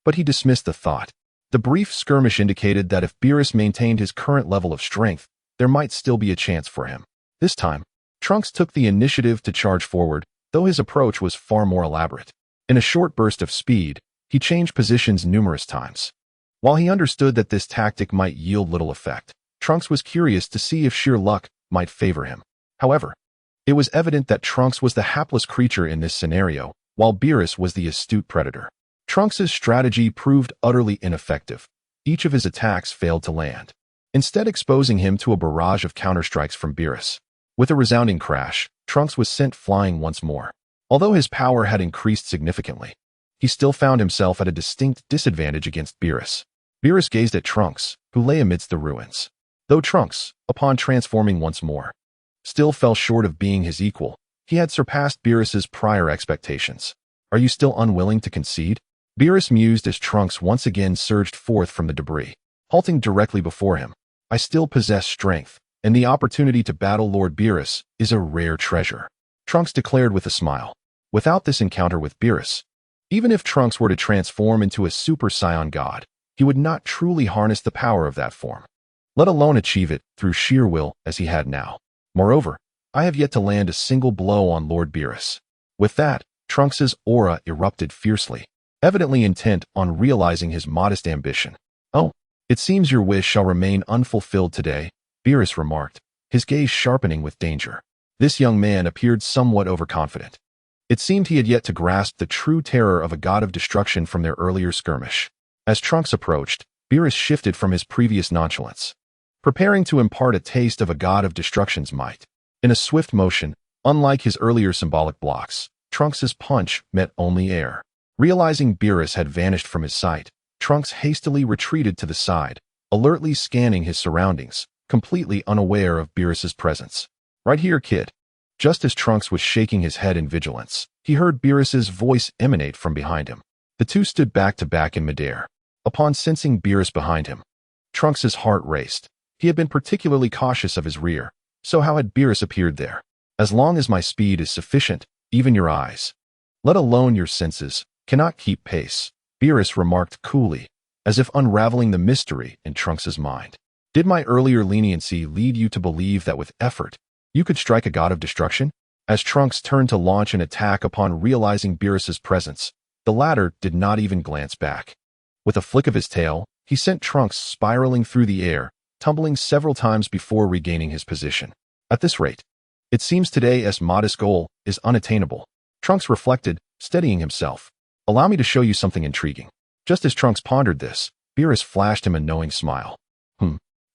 but he dismissed the thought. The brief skirmish indicated that if Beerus maintained his current level of strength, there might still be a chance for him. This time, Trunks took the initiative to charge forward, though his approach was far more elaborate. In a short burst of speed, he changed positions numerous times. While he understood that this tactic might yield little effect, Trunks was curious to see if sheer luck might favor him. However, it was evident that Trunks was the hapless creature in this scenario, while Beerus was the astute predator. Trunks' strategy proved utterly ineffective. Each of his attacks failed to land, instead exposing him to a barrage of counterstrikes from Beerus. With a resounding crash, Trunks was sent flying once more. Although his power had increased significantly, he still found himself at a distinct disadvantage against Beerus. Beerus gazed at Trunks, who lay amidst the ruins. Though Trunks, upon transforming once more, still fell short of being his equal, he had surpassed Beerus's prior expectations. "Are you still unwilling to concede?" Beerus mused as Trunks once again surged forth from the debris, halting directly before him. "I still possess strength, and the opportunity to battle Lord Beerus is a rare treasure," Trunks declared with a smile. Without this encounter with Beerus, even if Trunks were to transform into a Super Saiyan God, he would not truly harness the power of that form, let alone achieve it through sheer will as he had now. "Moreover, I have yet to land a single blow on Lord Beerus." With that, Trunks' aura erupted fiercely, evidently intent on realizing his modest ambition. "Oh, it seems your wish shall remain unfulfilled today," Beerus remarked, his gaze sharpening with danger. This young man appeared somewhat overconfident. It seemed he had yet to grasp the true terror of a god of destruction from their earlier skirmish. As Trunks approached, Beerus shifted from his previous nonchalance, preparing to impart a taste of a god of destruction's might. In a swift motion, unlike his earlier symbolic blocks, Trunks' punch met only air. Realizing Beerus had vanished from his sight, Trunks hastily retreated to the side, alertly scanning his surroundings, completely unaware of Beerus's presence. "Right here, kid." Just as Trunks was shaking his head in vigilance, he heard Beerus's voice emanate from behind him. The two stood back to back in midair. Upon sensing Beerus behind him, Trunks' heart raced. He had been particularly cautious of his rear, so how had Beerus appeared there? "As long as my speed is sufficient, even your eyes, let alone your senses, cannot keep pace," Beerus remarked coolly, as if unraveling the mystery in Trunks' mind. "Did my earlier leniency lead you to believe that with effort, you could strike a god of destruction?" As Trunks turned to launch an attack upon realizing Beerus's presence, the latter did not even glance back. With a flick of his tail, he sent Trunks spiraling through the air, tumbling several times before regaining his position. At this rate, it seems today's modest goal is unattainable, Trunks reflected, steadying himself. "Allow me to show you something intriguing." Just as Trunks pondered this, Beerus flashed him a knowing smile.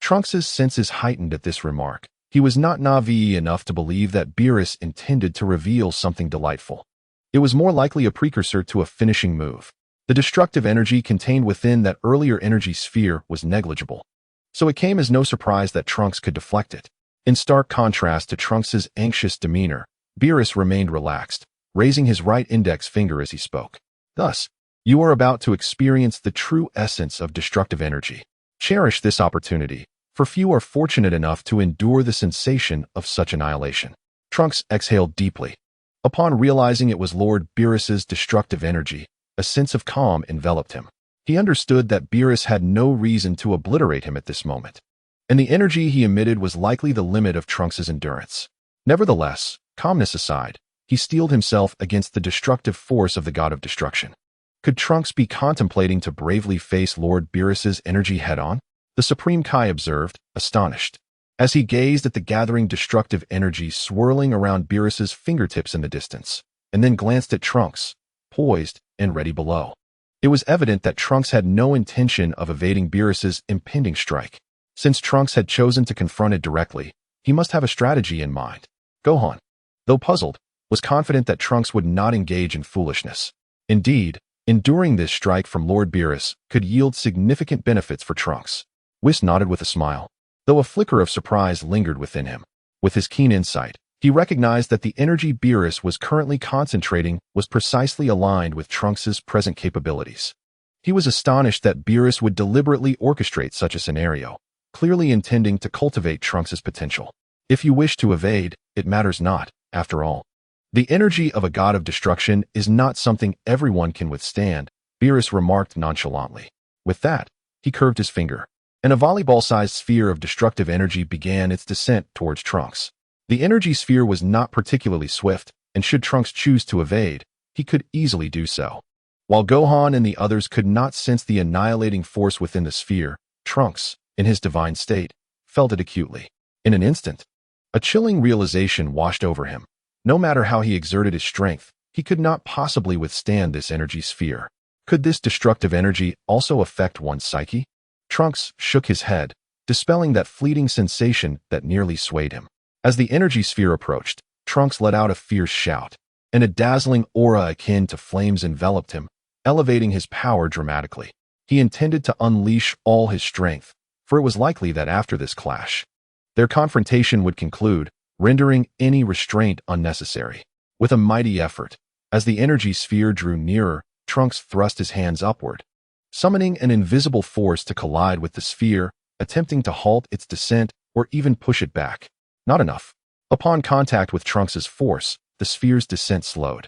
Trunks' senses heightened at this remark. He was not naive enough to believe that Beerus intended to reveal something delightful. It was more likely a precursor to a finishing move. The destructive energy contained within that earlier energy sphere was negligible, so it came as no surprise that Trunks could deflect it. In stark contrast to Trunks' anxious demeanor, Beerus remained relaxed, raising his right index finger as he spoke. "Thus, you are about to experience the true essence of destructive energy. Cherish this opportunity, for few are fortunate enough to endure the sensation of such annihilation." Trunks exhaled deeply. Upon realizing it was Lord Beerus's destructive energy, a sense of calm enveloped him. He understood that Beerus had no reason to obliterate him at this moment, and the energy he emitted was likely the limit of Trunks' endurance. Nevertheless, calmness aside, he steeled himself against the destructive force of the god of destruction. Could Trunks be contemplating to bravely face Lord Beerus's energy head-on? The Supreme Kai observed, astonished, as he gazed at the gathering destructive energy swirling around Beerus's fingertips in the distance, and then glanced at Trunks, poised and ready below. It was evident that Trunks had no intention of evading Beerus's impending strike. Since Trunks had chosen to confront it directly, he must have a strategy in mind. Gohan, though puzzled, was confident that Trunks would not engage in foolishness. Indeed, enduring this strike from Lord Beerus could yield significant benefits for Trunks. Whis nodded with a smile, though a flicker of surprise lingered within him. With his keen insight, he recognized that the energy Beerus was currently concentrating was precisely aligned with Trunks's present capabilities. He was astonished that Beerus would deliberately orchestrate such a scenario, clearly intending to cultivate Trunks's potential. If you wish to evade, it matters not, after all. The energy of a god of destruction is not something everyone can withstand, Beerus remarked nonchalantly. With that, he curved his finger, and a volleyball-sized sphere of destructive energy began its descent towards Trunks. The energy sphere was not particularly swift, and should Trunks choose to evade, he could easily do so. While Gohan and the others could not sense the annihilating force within the sphere, Trunks, in his divine state, felt it acutely. In an instant, a chilling realization washed over him. No matter how he exerted his strength, he could not possibly withstand this energy sphere. Could this destructive energy also affect one's psyche? Trunks shook his head, dispelling that fleeting sensation that nearly swayed him. As the energy sphere approached, Trunks let out a fierce shout, and a dazzling aura akin to flames enveloped him, elevating his power dramatically. He intended to unleash all his strength, for it was likely that after this clash, their confrontation would conclude, rendering any restraint unnecessary. With a mighty effort, as the energy sphere drew nearer, Trunks thrust his hands upward, summoning an invisible force to collide with the sphere, attempting to halt its descent or even push it back. Not enough. Upon contact with Trunks's force, the sphere's descent slowed.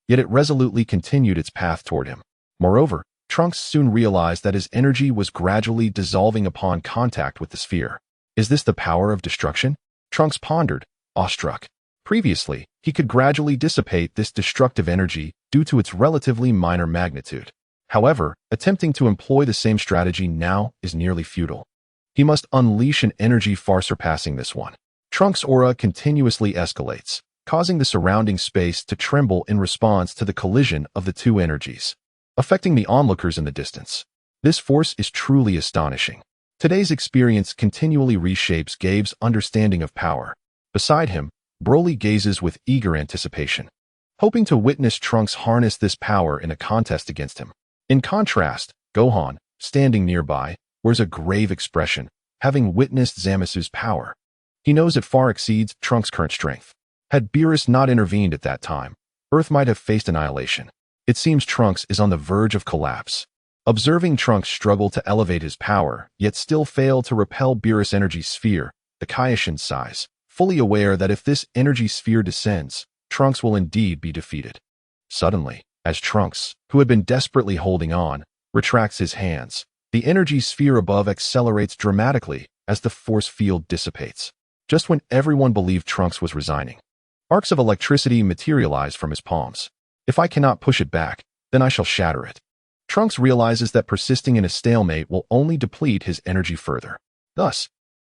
Yet it resolutely continued its path toward him. Moreover, Trunks soon realized that his energy was gradually dissolving upon contact with the sphere. Is this the power of destruction? Trunks pondered, awestruck. Previously, he could gradually dissipate this destructive energy due to its relatively minor magnitude. However, attempting to employ the same strategy now is nearly futile. He must unleash an energy far surpassing this one. Trunks' aura continuously escalates, causing the surrounding space to tremble in response to the collision of the two energies, affecting the onlookers in the distance. This force is truly astonishing. Today's experience continually reshapes Gabe's understanding of power. Beside him, Broly gazes with eager anticipation, hoping to witness Trunks harness this power in a contest against him. In contrast, Gohan, standing nearby, wears a grave expression, having witnessed Zamasu's power. He knows it far exceeds Trunks' current strength. Had Beerus not intervened at that time, Earth might have faced annihilation. It seems Trunks is on the verge of collapse. Observing Trunks struggle to elevate his power, yet still fail to repel Beerus' energy sphere, the Kaioshin sighs, fully aware that if this energy sphere descends, Trunks will indeed be defeated. Suddenly, as Trunks, who had been desperately holding on, retracts his hands, the energy sphere above accelerates dramatically as the force field dissipates. Just when everyone believed Trunks was resigning, arcs of electricity materialize from his palms. If I cannot push it back, then I shall shatter it. Trunks realizes that persisting in a stalemate will only deplete his energy further. Thus,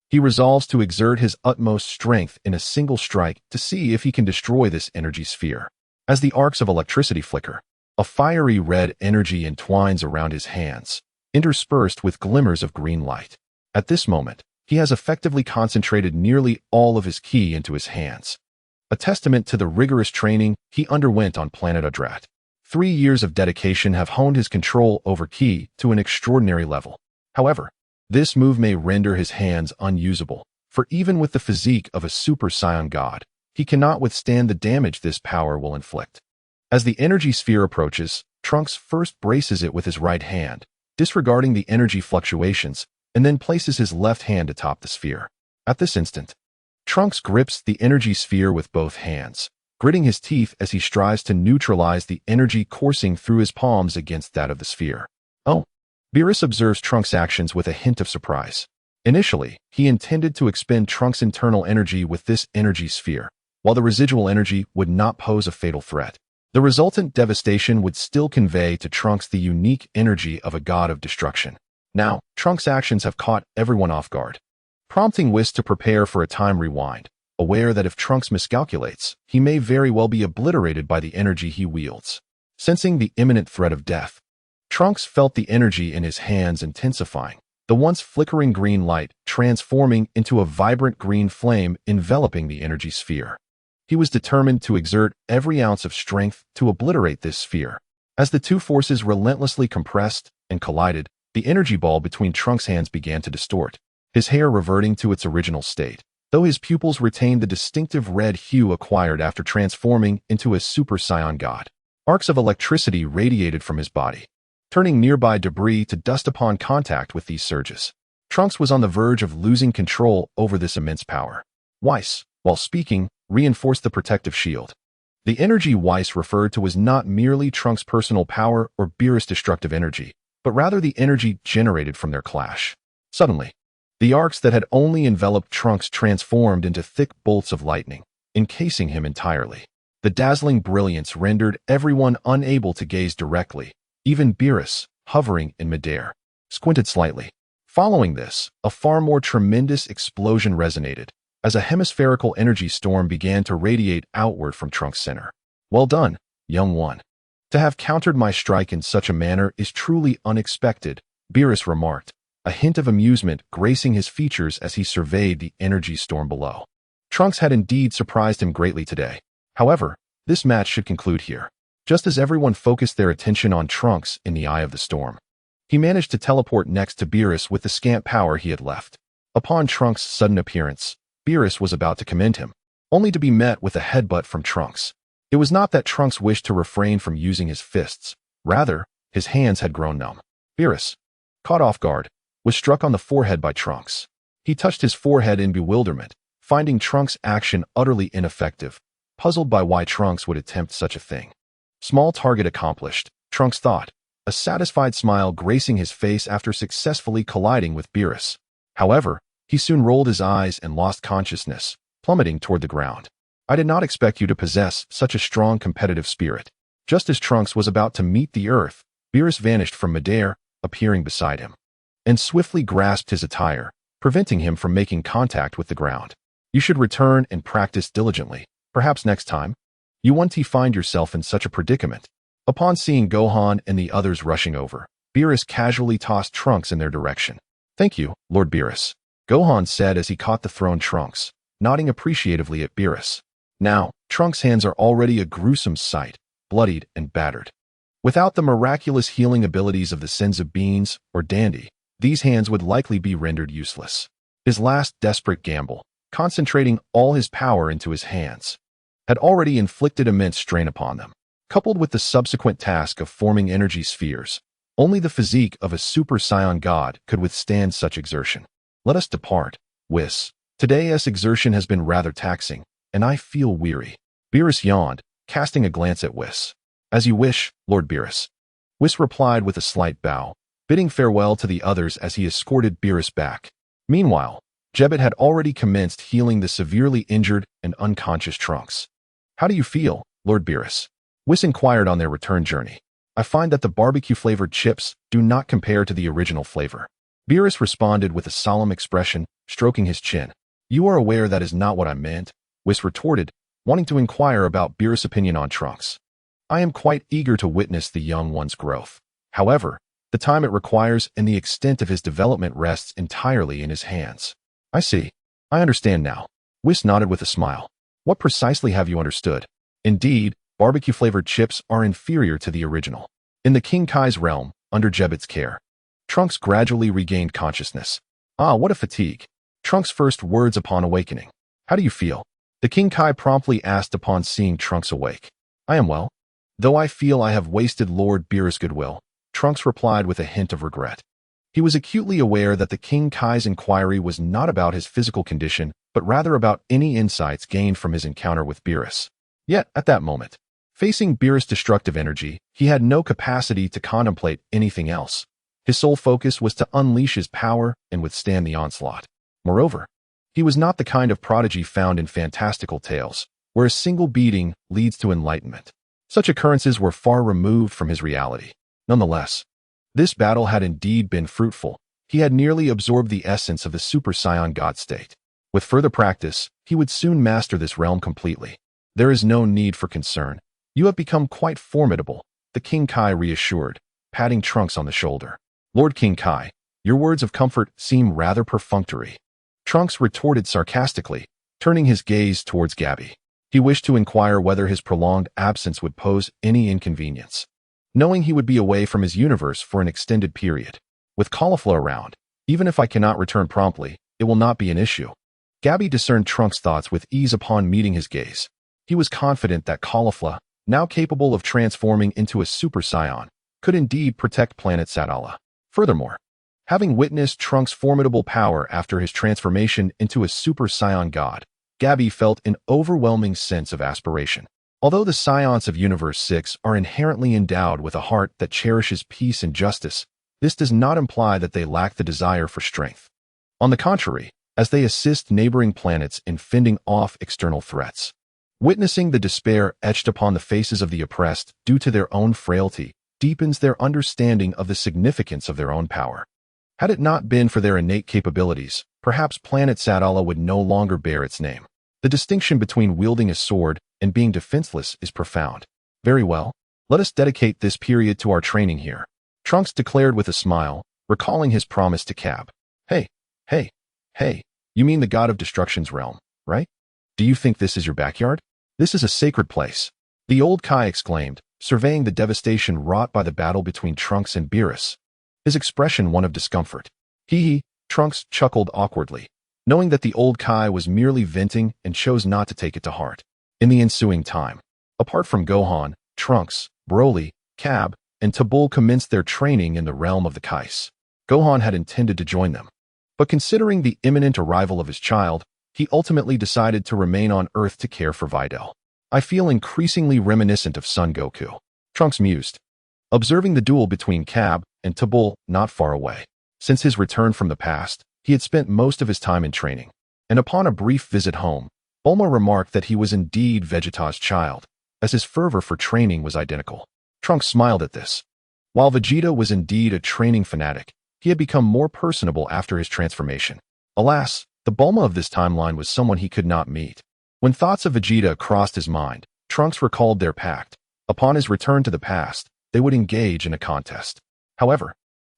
he resolves to exert his utmost strength in a single strike to see if he can destroy this energy sphere. As the arcs of electricity flicker, a fiery red energy entwines around his hands, interspersed with glimmers of green light. At this moment, he has effectively concentrated nearly all of his ki into his hands, a testament to the rigorous training he underwent on planet Adrat. 3 years of dedication have honed his control over ki to an extraordinary level. However, this move may render his hands unusable, for even with the physique of a Super Saiyan god, he cannot withstand the damage this power will inflict. As the energy sphere approaches, Trunks first braces it with his right hand, disregarding the energy fluctuations, and then places his left hand atop the sphere. At this instant, Trunks grips the energy sphere with both hands, gritting his teeth as he strives to neutralize the energy coursing through his palms against that of the sphere. Oh! Beerus observes Trunks' actions with a hint of surprise. Initially, he intended to expend Trunks' internal energy with this energy sphere, while the residual energy would not pose a fatal threat. The resultant devastation would still convey to Trunks the unique energy of a god of destruction. Now, Trunks' actions have caught everyone off guard, prompting Whis to prepare for a time rewind, aware that if Trunks miscalculates, he may very well be obliterated by the energy he wields. Sensing the imminent threat of death, Trunks felt the energy in his hands intensifying, the once flickering green light transforming into a vibrant green flame enveloping the energy sphere. He was determined to exert every ounce of strength to obliterate this sphere. As the two forces relentlessly compressed and collided, the energy ball between Trunks' hands began to distort, his hair reverting to its original state, though his pupils retained the distinctive red hue acquired after transforming into a Super Saiyan god. Arcs of electricity radiated from his body, turning nearby debris to dust upon contact with these surges. Trunks was on the verge of losing control over this immense power. Whis, while speaking, reinforced the protective shield. The energy Whis referred to was not merely Trunks' personal power or Beerus' destructive energy, but rather the energy generated from their clash. Suddenly, the arcs that had only enveloped Trunks transformed into thick bolts of lightning, encasing him entirely. The dazzling brilliance rendered everyone unable to gaze directly. Even Beerus, hovering in midair, squinted slightly. Following this, a far more tremendous explosion resonated, as a hemispherical energy storm began to radiate outward from Trunks' center. Well done, young one. To have countered my strike in such a manner is truly unexpected, Beerus remarked, a hint of amusement gracing his features as he surveyed the energy storm below. Trunks had indeed surprised him greatly today. However, this match should conclude here. Just as everyone focused their attention on Trunks in the eye of the storm, he managed to teleport next to Beerus with the scant power he had left. Upon Trunks' sudden appearance, Beerus was about to commend him, only to be met with a headbutt from Trunks. It was not that Trunks wished to refrain from using his fists. Rather, his hands had grown numb. Beerus, caught off guard, was struck on the forehead by Trunks. He touched his forehead in bewilderment, finding Trunks' action utterly ineffective, puzzled by why Trunks would attempt such a thing. Small target accomplished, Trunks thought, a satisfied smile gracing his face after successfully colliding with Beerus. However, he soon rolled his eyes and lost consciousness, plummeting toward the ground. I did not expect you to possess such a strong competitive spirit. Just as Trunks was about to meet the earth, Beerus vanished from midair, appearing beside him, and swiftly grasped his attire, preventing him from making contact with the ground. You should return and practice diligently. Perhaps next time, you won't find yourself in such a predicament. Upon seeing Gohan and the others rushing over, Beerus casually tossed Trunks in their direction. Thank you, Lord Beerus, Gohan said as he caught the thrown Trunks, nodding appreciatively at Beerus. Now, Trunks' hands are already a gruesome sight, bloodied and battered. Without the miraculous healing abilities of the Senzu Beans or Dandy, these hands would likely be rendered useless. His last desperate gamble, concentrating all his power into his hands, had already inflicted immense strain upon them. Coupled with the subsequent task of forming energy spheres, only the physique of a Super Saiyan god could withstand such exertion. Let us depart, Whis. Today's exertion has been rather taxing, and I feel weary. Beerus yawned, casting a glance at Whis. As you wish, Lord Beerus. Whis replied with a slight bow, bidding farewell to the others as he escorted Beerus back. Meanwhile, Jebbet had already commenced healing the severely injured and unconscious Trunks. How do you feel, Lord Beerus? Whis inquired on their return journey. I find that the barbecue-flavored chips do not compare to the original flavor. Beerus responded with a solemn expression, stroking his chin. You are aware that is not what I meant, Whis retorted, wanting to inquire about Beerus' opinion on Trunks. I am quite eager to witness the young one's growth. However, the time it requires and the extent of his development rests entirely in his hands. I see. I understand now. Whis nodded with a smile. What precisely have you understood? Indeed, barbecue-flavored chips are inferior to the original. In the King Kai's realm, under Jebbet's care, Trunks gradually regained consciousness. Ah, what a fatigue. Trunks' first words upon awakening. How do you feel? The King Kai promptly asked upon seeing Trunks awake. I am well. Though I feel I have wasted Lord Beerus' goodwill, Trunks replied with a hint of regret. He was acutely aware that the King Kai's inquiry was not about his physical condition, but rather about any insights gained from his encounter with Beerus. Yet, at that moment, facing Beerus' destructive energy, he had no capacity to contemplate anything else. His sole focus was to unleash his power and withstand the onslaught. Moreover, he was not the kind of prodigy found in fantastical tales, where a single beating leads to enlightenment. Such occurrences were far removed from his reality. Nonetheless, this battle had indeed been fruitful. He had nearly absorbed the essence of the Super Saiyan God state. With further practice, he would soon master this realm completely. There is no need for concern. You have become quite formidable, the King Kai reassured, patting Trunks on the shoulder. Lord King Kai, your words of comfort seem rather perfunctory. Trunks retorted sarcastically, turning his gaze towards Gabby. He wished to inquire whether his prolonged absence would pose any inconvenience, knowing he would be away from his universe for an extended period. With Caulifla around, even if I cannot return promptly, it will not be an issue. Gabby discerned Trunks' thoughts with ease upon meeting his gaze. He was confident that Caulifla, now capable of transforming into a Super Saiyan, could indeed protect planet Sadala. Furthermore, having witnessed Trunks' formidable power after his transformation into a Super Saiyan God, Gabby felt an overwhelming sense of aspiration. Although the Saiyans of Universe 6 are inherently endowed with a heart that cherishes peace and justice, this does not imply that they lack the desire for strength. On the contrary, as they assist neighboring planets in fending off external threats. Witnessing the despair etched upon the faces of the oppressed due to their own frailty deepens their understanding of the significance of their own power. Had it not been for their innate capabilities, perhaps planet Sadala would no longer bear its name. The distinction between wielding a sword and being defenseless is profound. Very well, let us dedicate this period to our training here, Trunks declared with a smile, recalling his promise to Cab. Hey, you mean the god of destruction's realm, right? Do you think this is your backyard? This is a sacred place, the old Kai exclaimed, surveying the devastation wrought by the battle between Trunks and Beerus, his expression one of discomfort. Trunks chuckled awkwardly, knowing that the old Kai was merely venting and chose not to take it to heart. In the ensuing time, apart from Gohan, Trunks, Broly, Cab, and Tabul commenced their training in the realm of the Kais. Gohan had intended to join them, but considering the imminent arrival of his child, he ultimately decided to remain on Earth to care for Videl. I feel increasingly reminiscent of Son Goku, Trunks mused, observing the duel between Cab and Tabul not far away. Since his return from the past, he had spent most of his time in training, and upon a brief visit home, Bulma remarked that he was indeed Vegeta's child, as his fervor for training was identical. Trunks smiled at this. While Vegeta was indeed a training fanatic, he had become more personable after his transformation. Alas, the Bulma of this timeline was someone he could not meet. When thoughts of Vegeta crossed his mind, Trunks recalled their pact. Upon his return to the past, they would engage in a contest. However,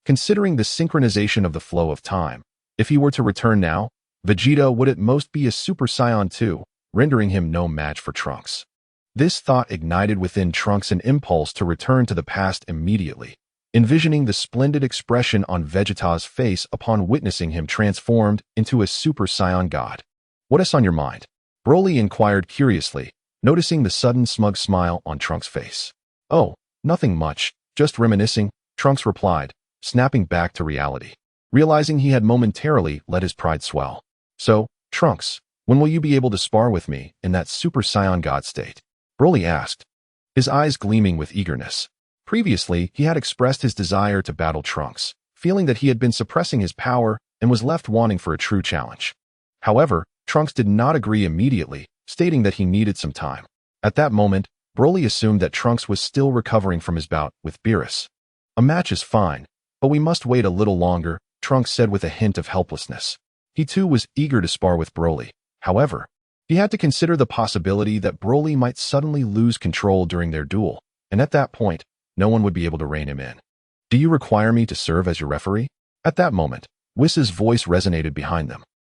considering the synchronization of the flow of time, if he were to return now, Vegeta would at most be a Super Saiyan 2, rendering him no match for Trunks. This thought ignited within Trunks an impulse to return to the past immediately, envisioning the splendid expression on Vegeta's face upon witnessing him transformed into a Super Saiyan God. What is on your mind? Broly inquired curiously, noticing the sudden smug smile on Trunks' face. Oh, nothing much, just reminiscing, Trunks replied, snapping back to reality, realizing he had momentarily let his pride swell. So, Trunks, when will you be able to spar with me in that Super Saiyan God state? Broly asked, his eyes gleaming with eagerness. Previously, he had expressed his desire to battle Trunks, feeling that he had been suppressing his power and was left wanting for a true challenge. However, Trunks did not agree immediately, stating that he needed some time. At that moment, Broly assumed that Trunks was still recovering from his bout with Beerus. A match is fine, but we must wait a little longer, Trunks said with a hint of helplessness. He too was eager to spar with Broly. However, he had to consider the possibility that Broly might suddenly lose control during their duel, and at that point, no one would be able to rein him in. Do you require me to serve as your referee? At that moment, Whis' voice resonated behind them.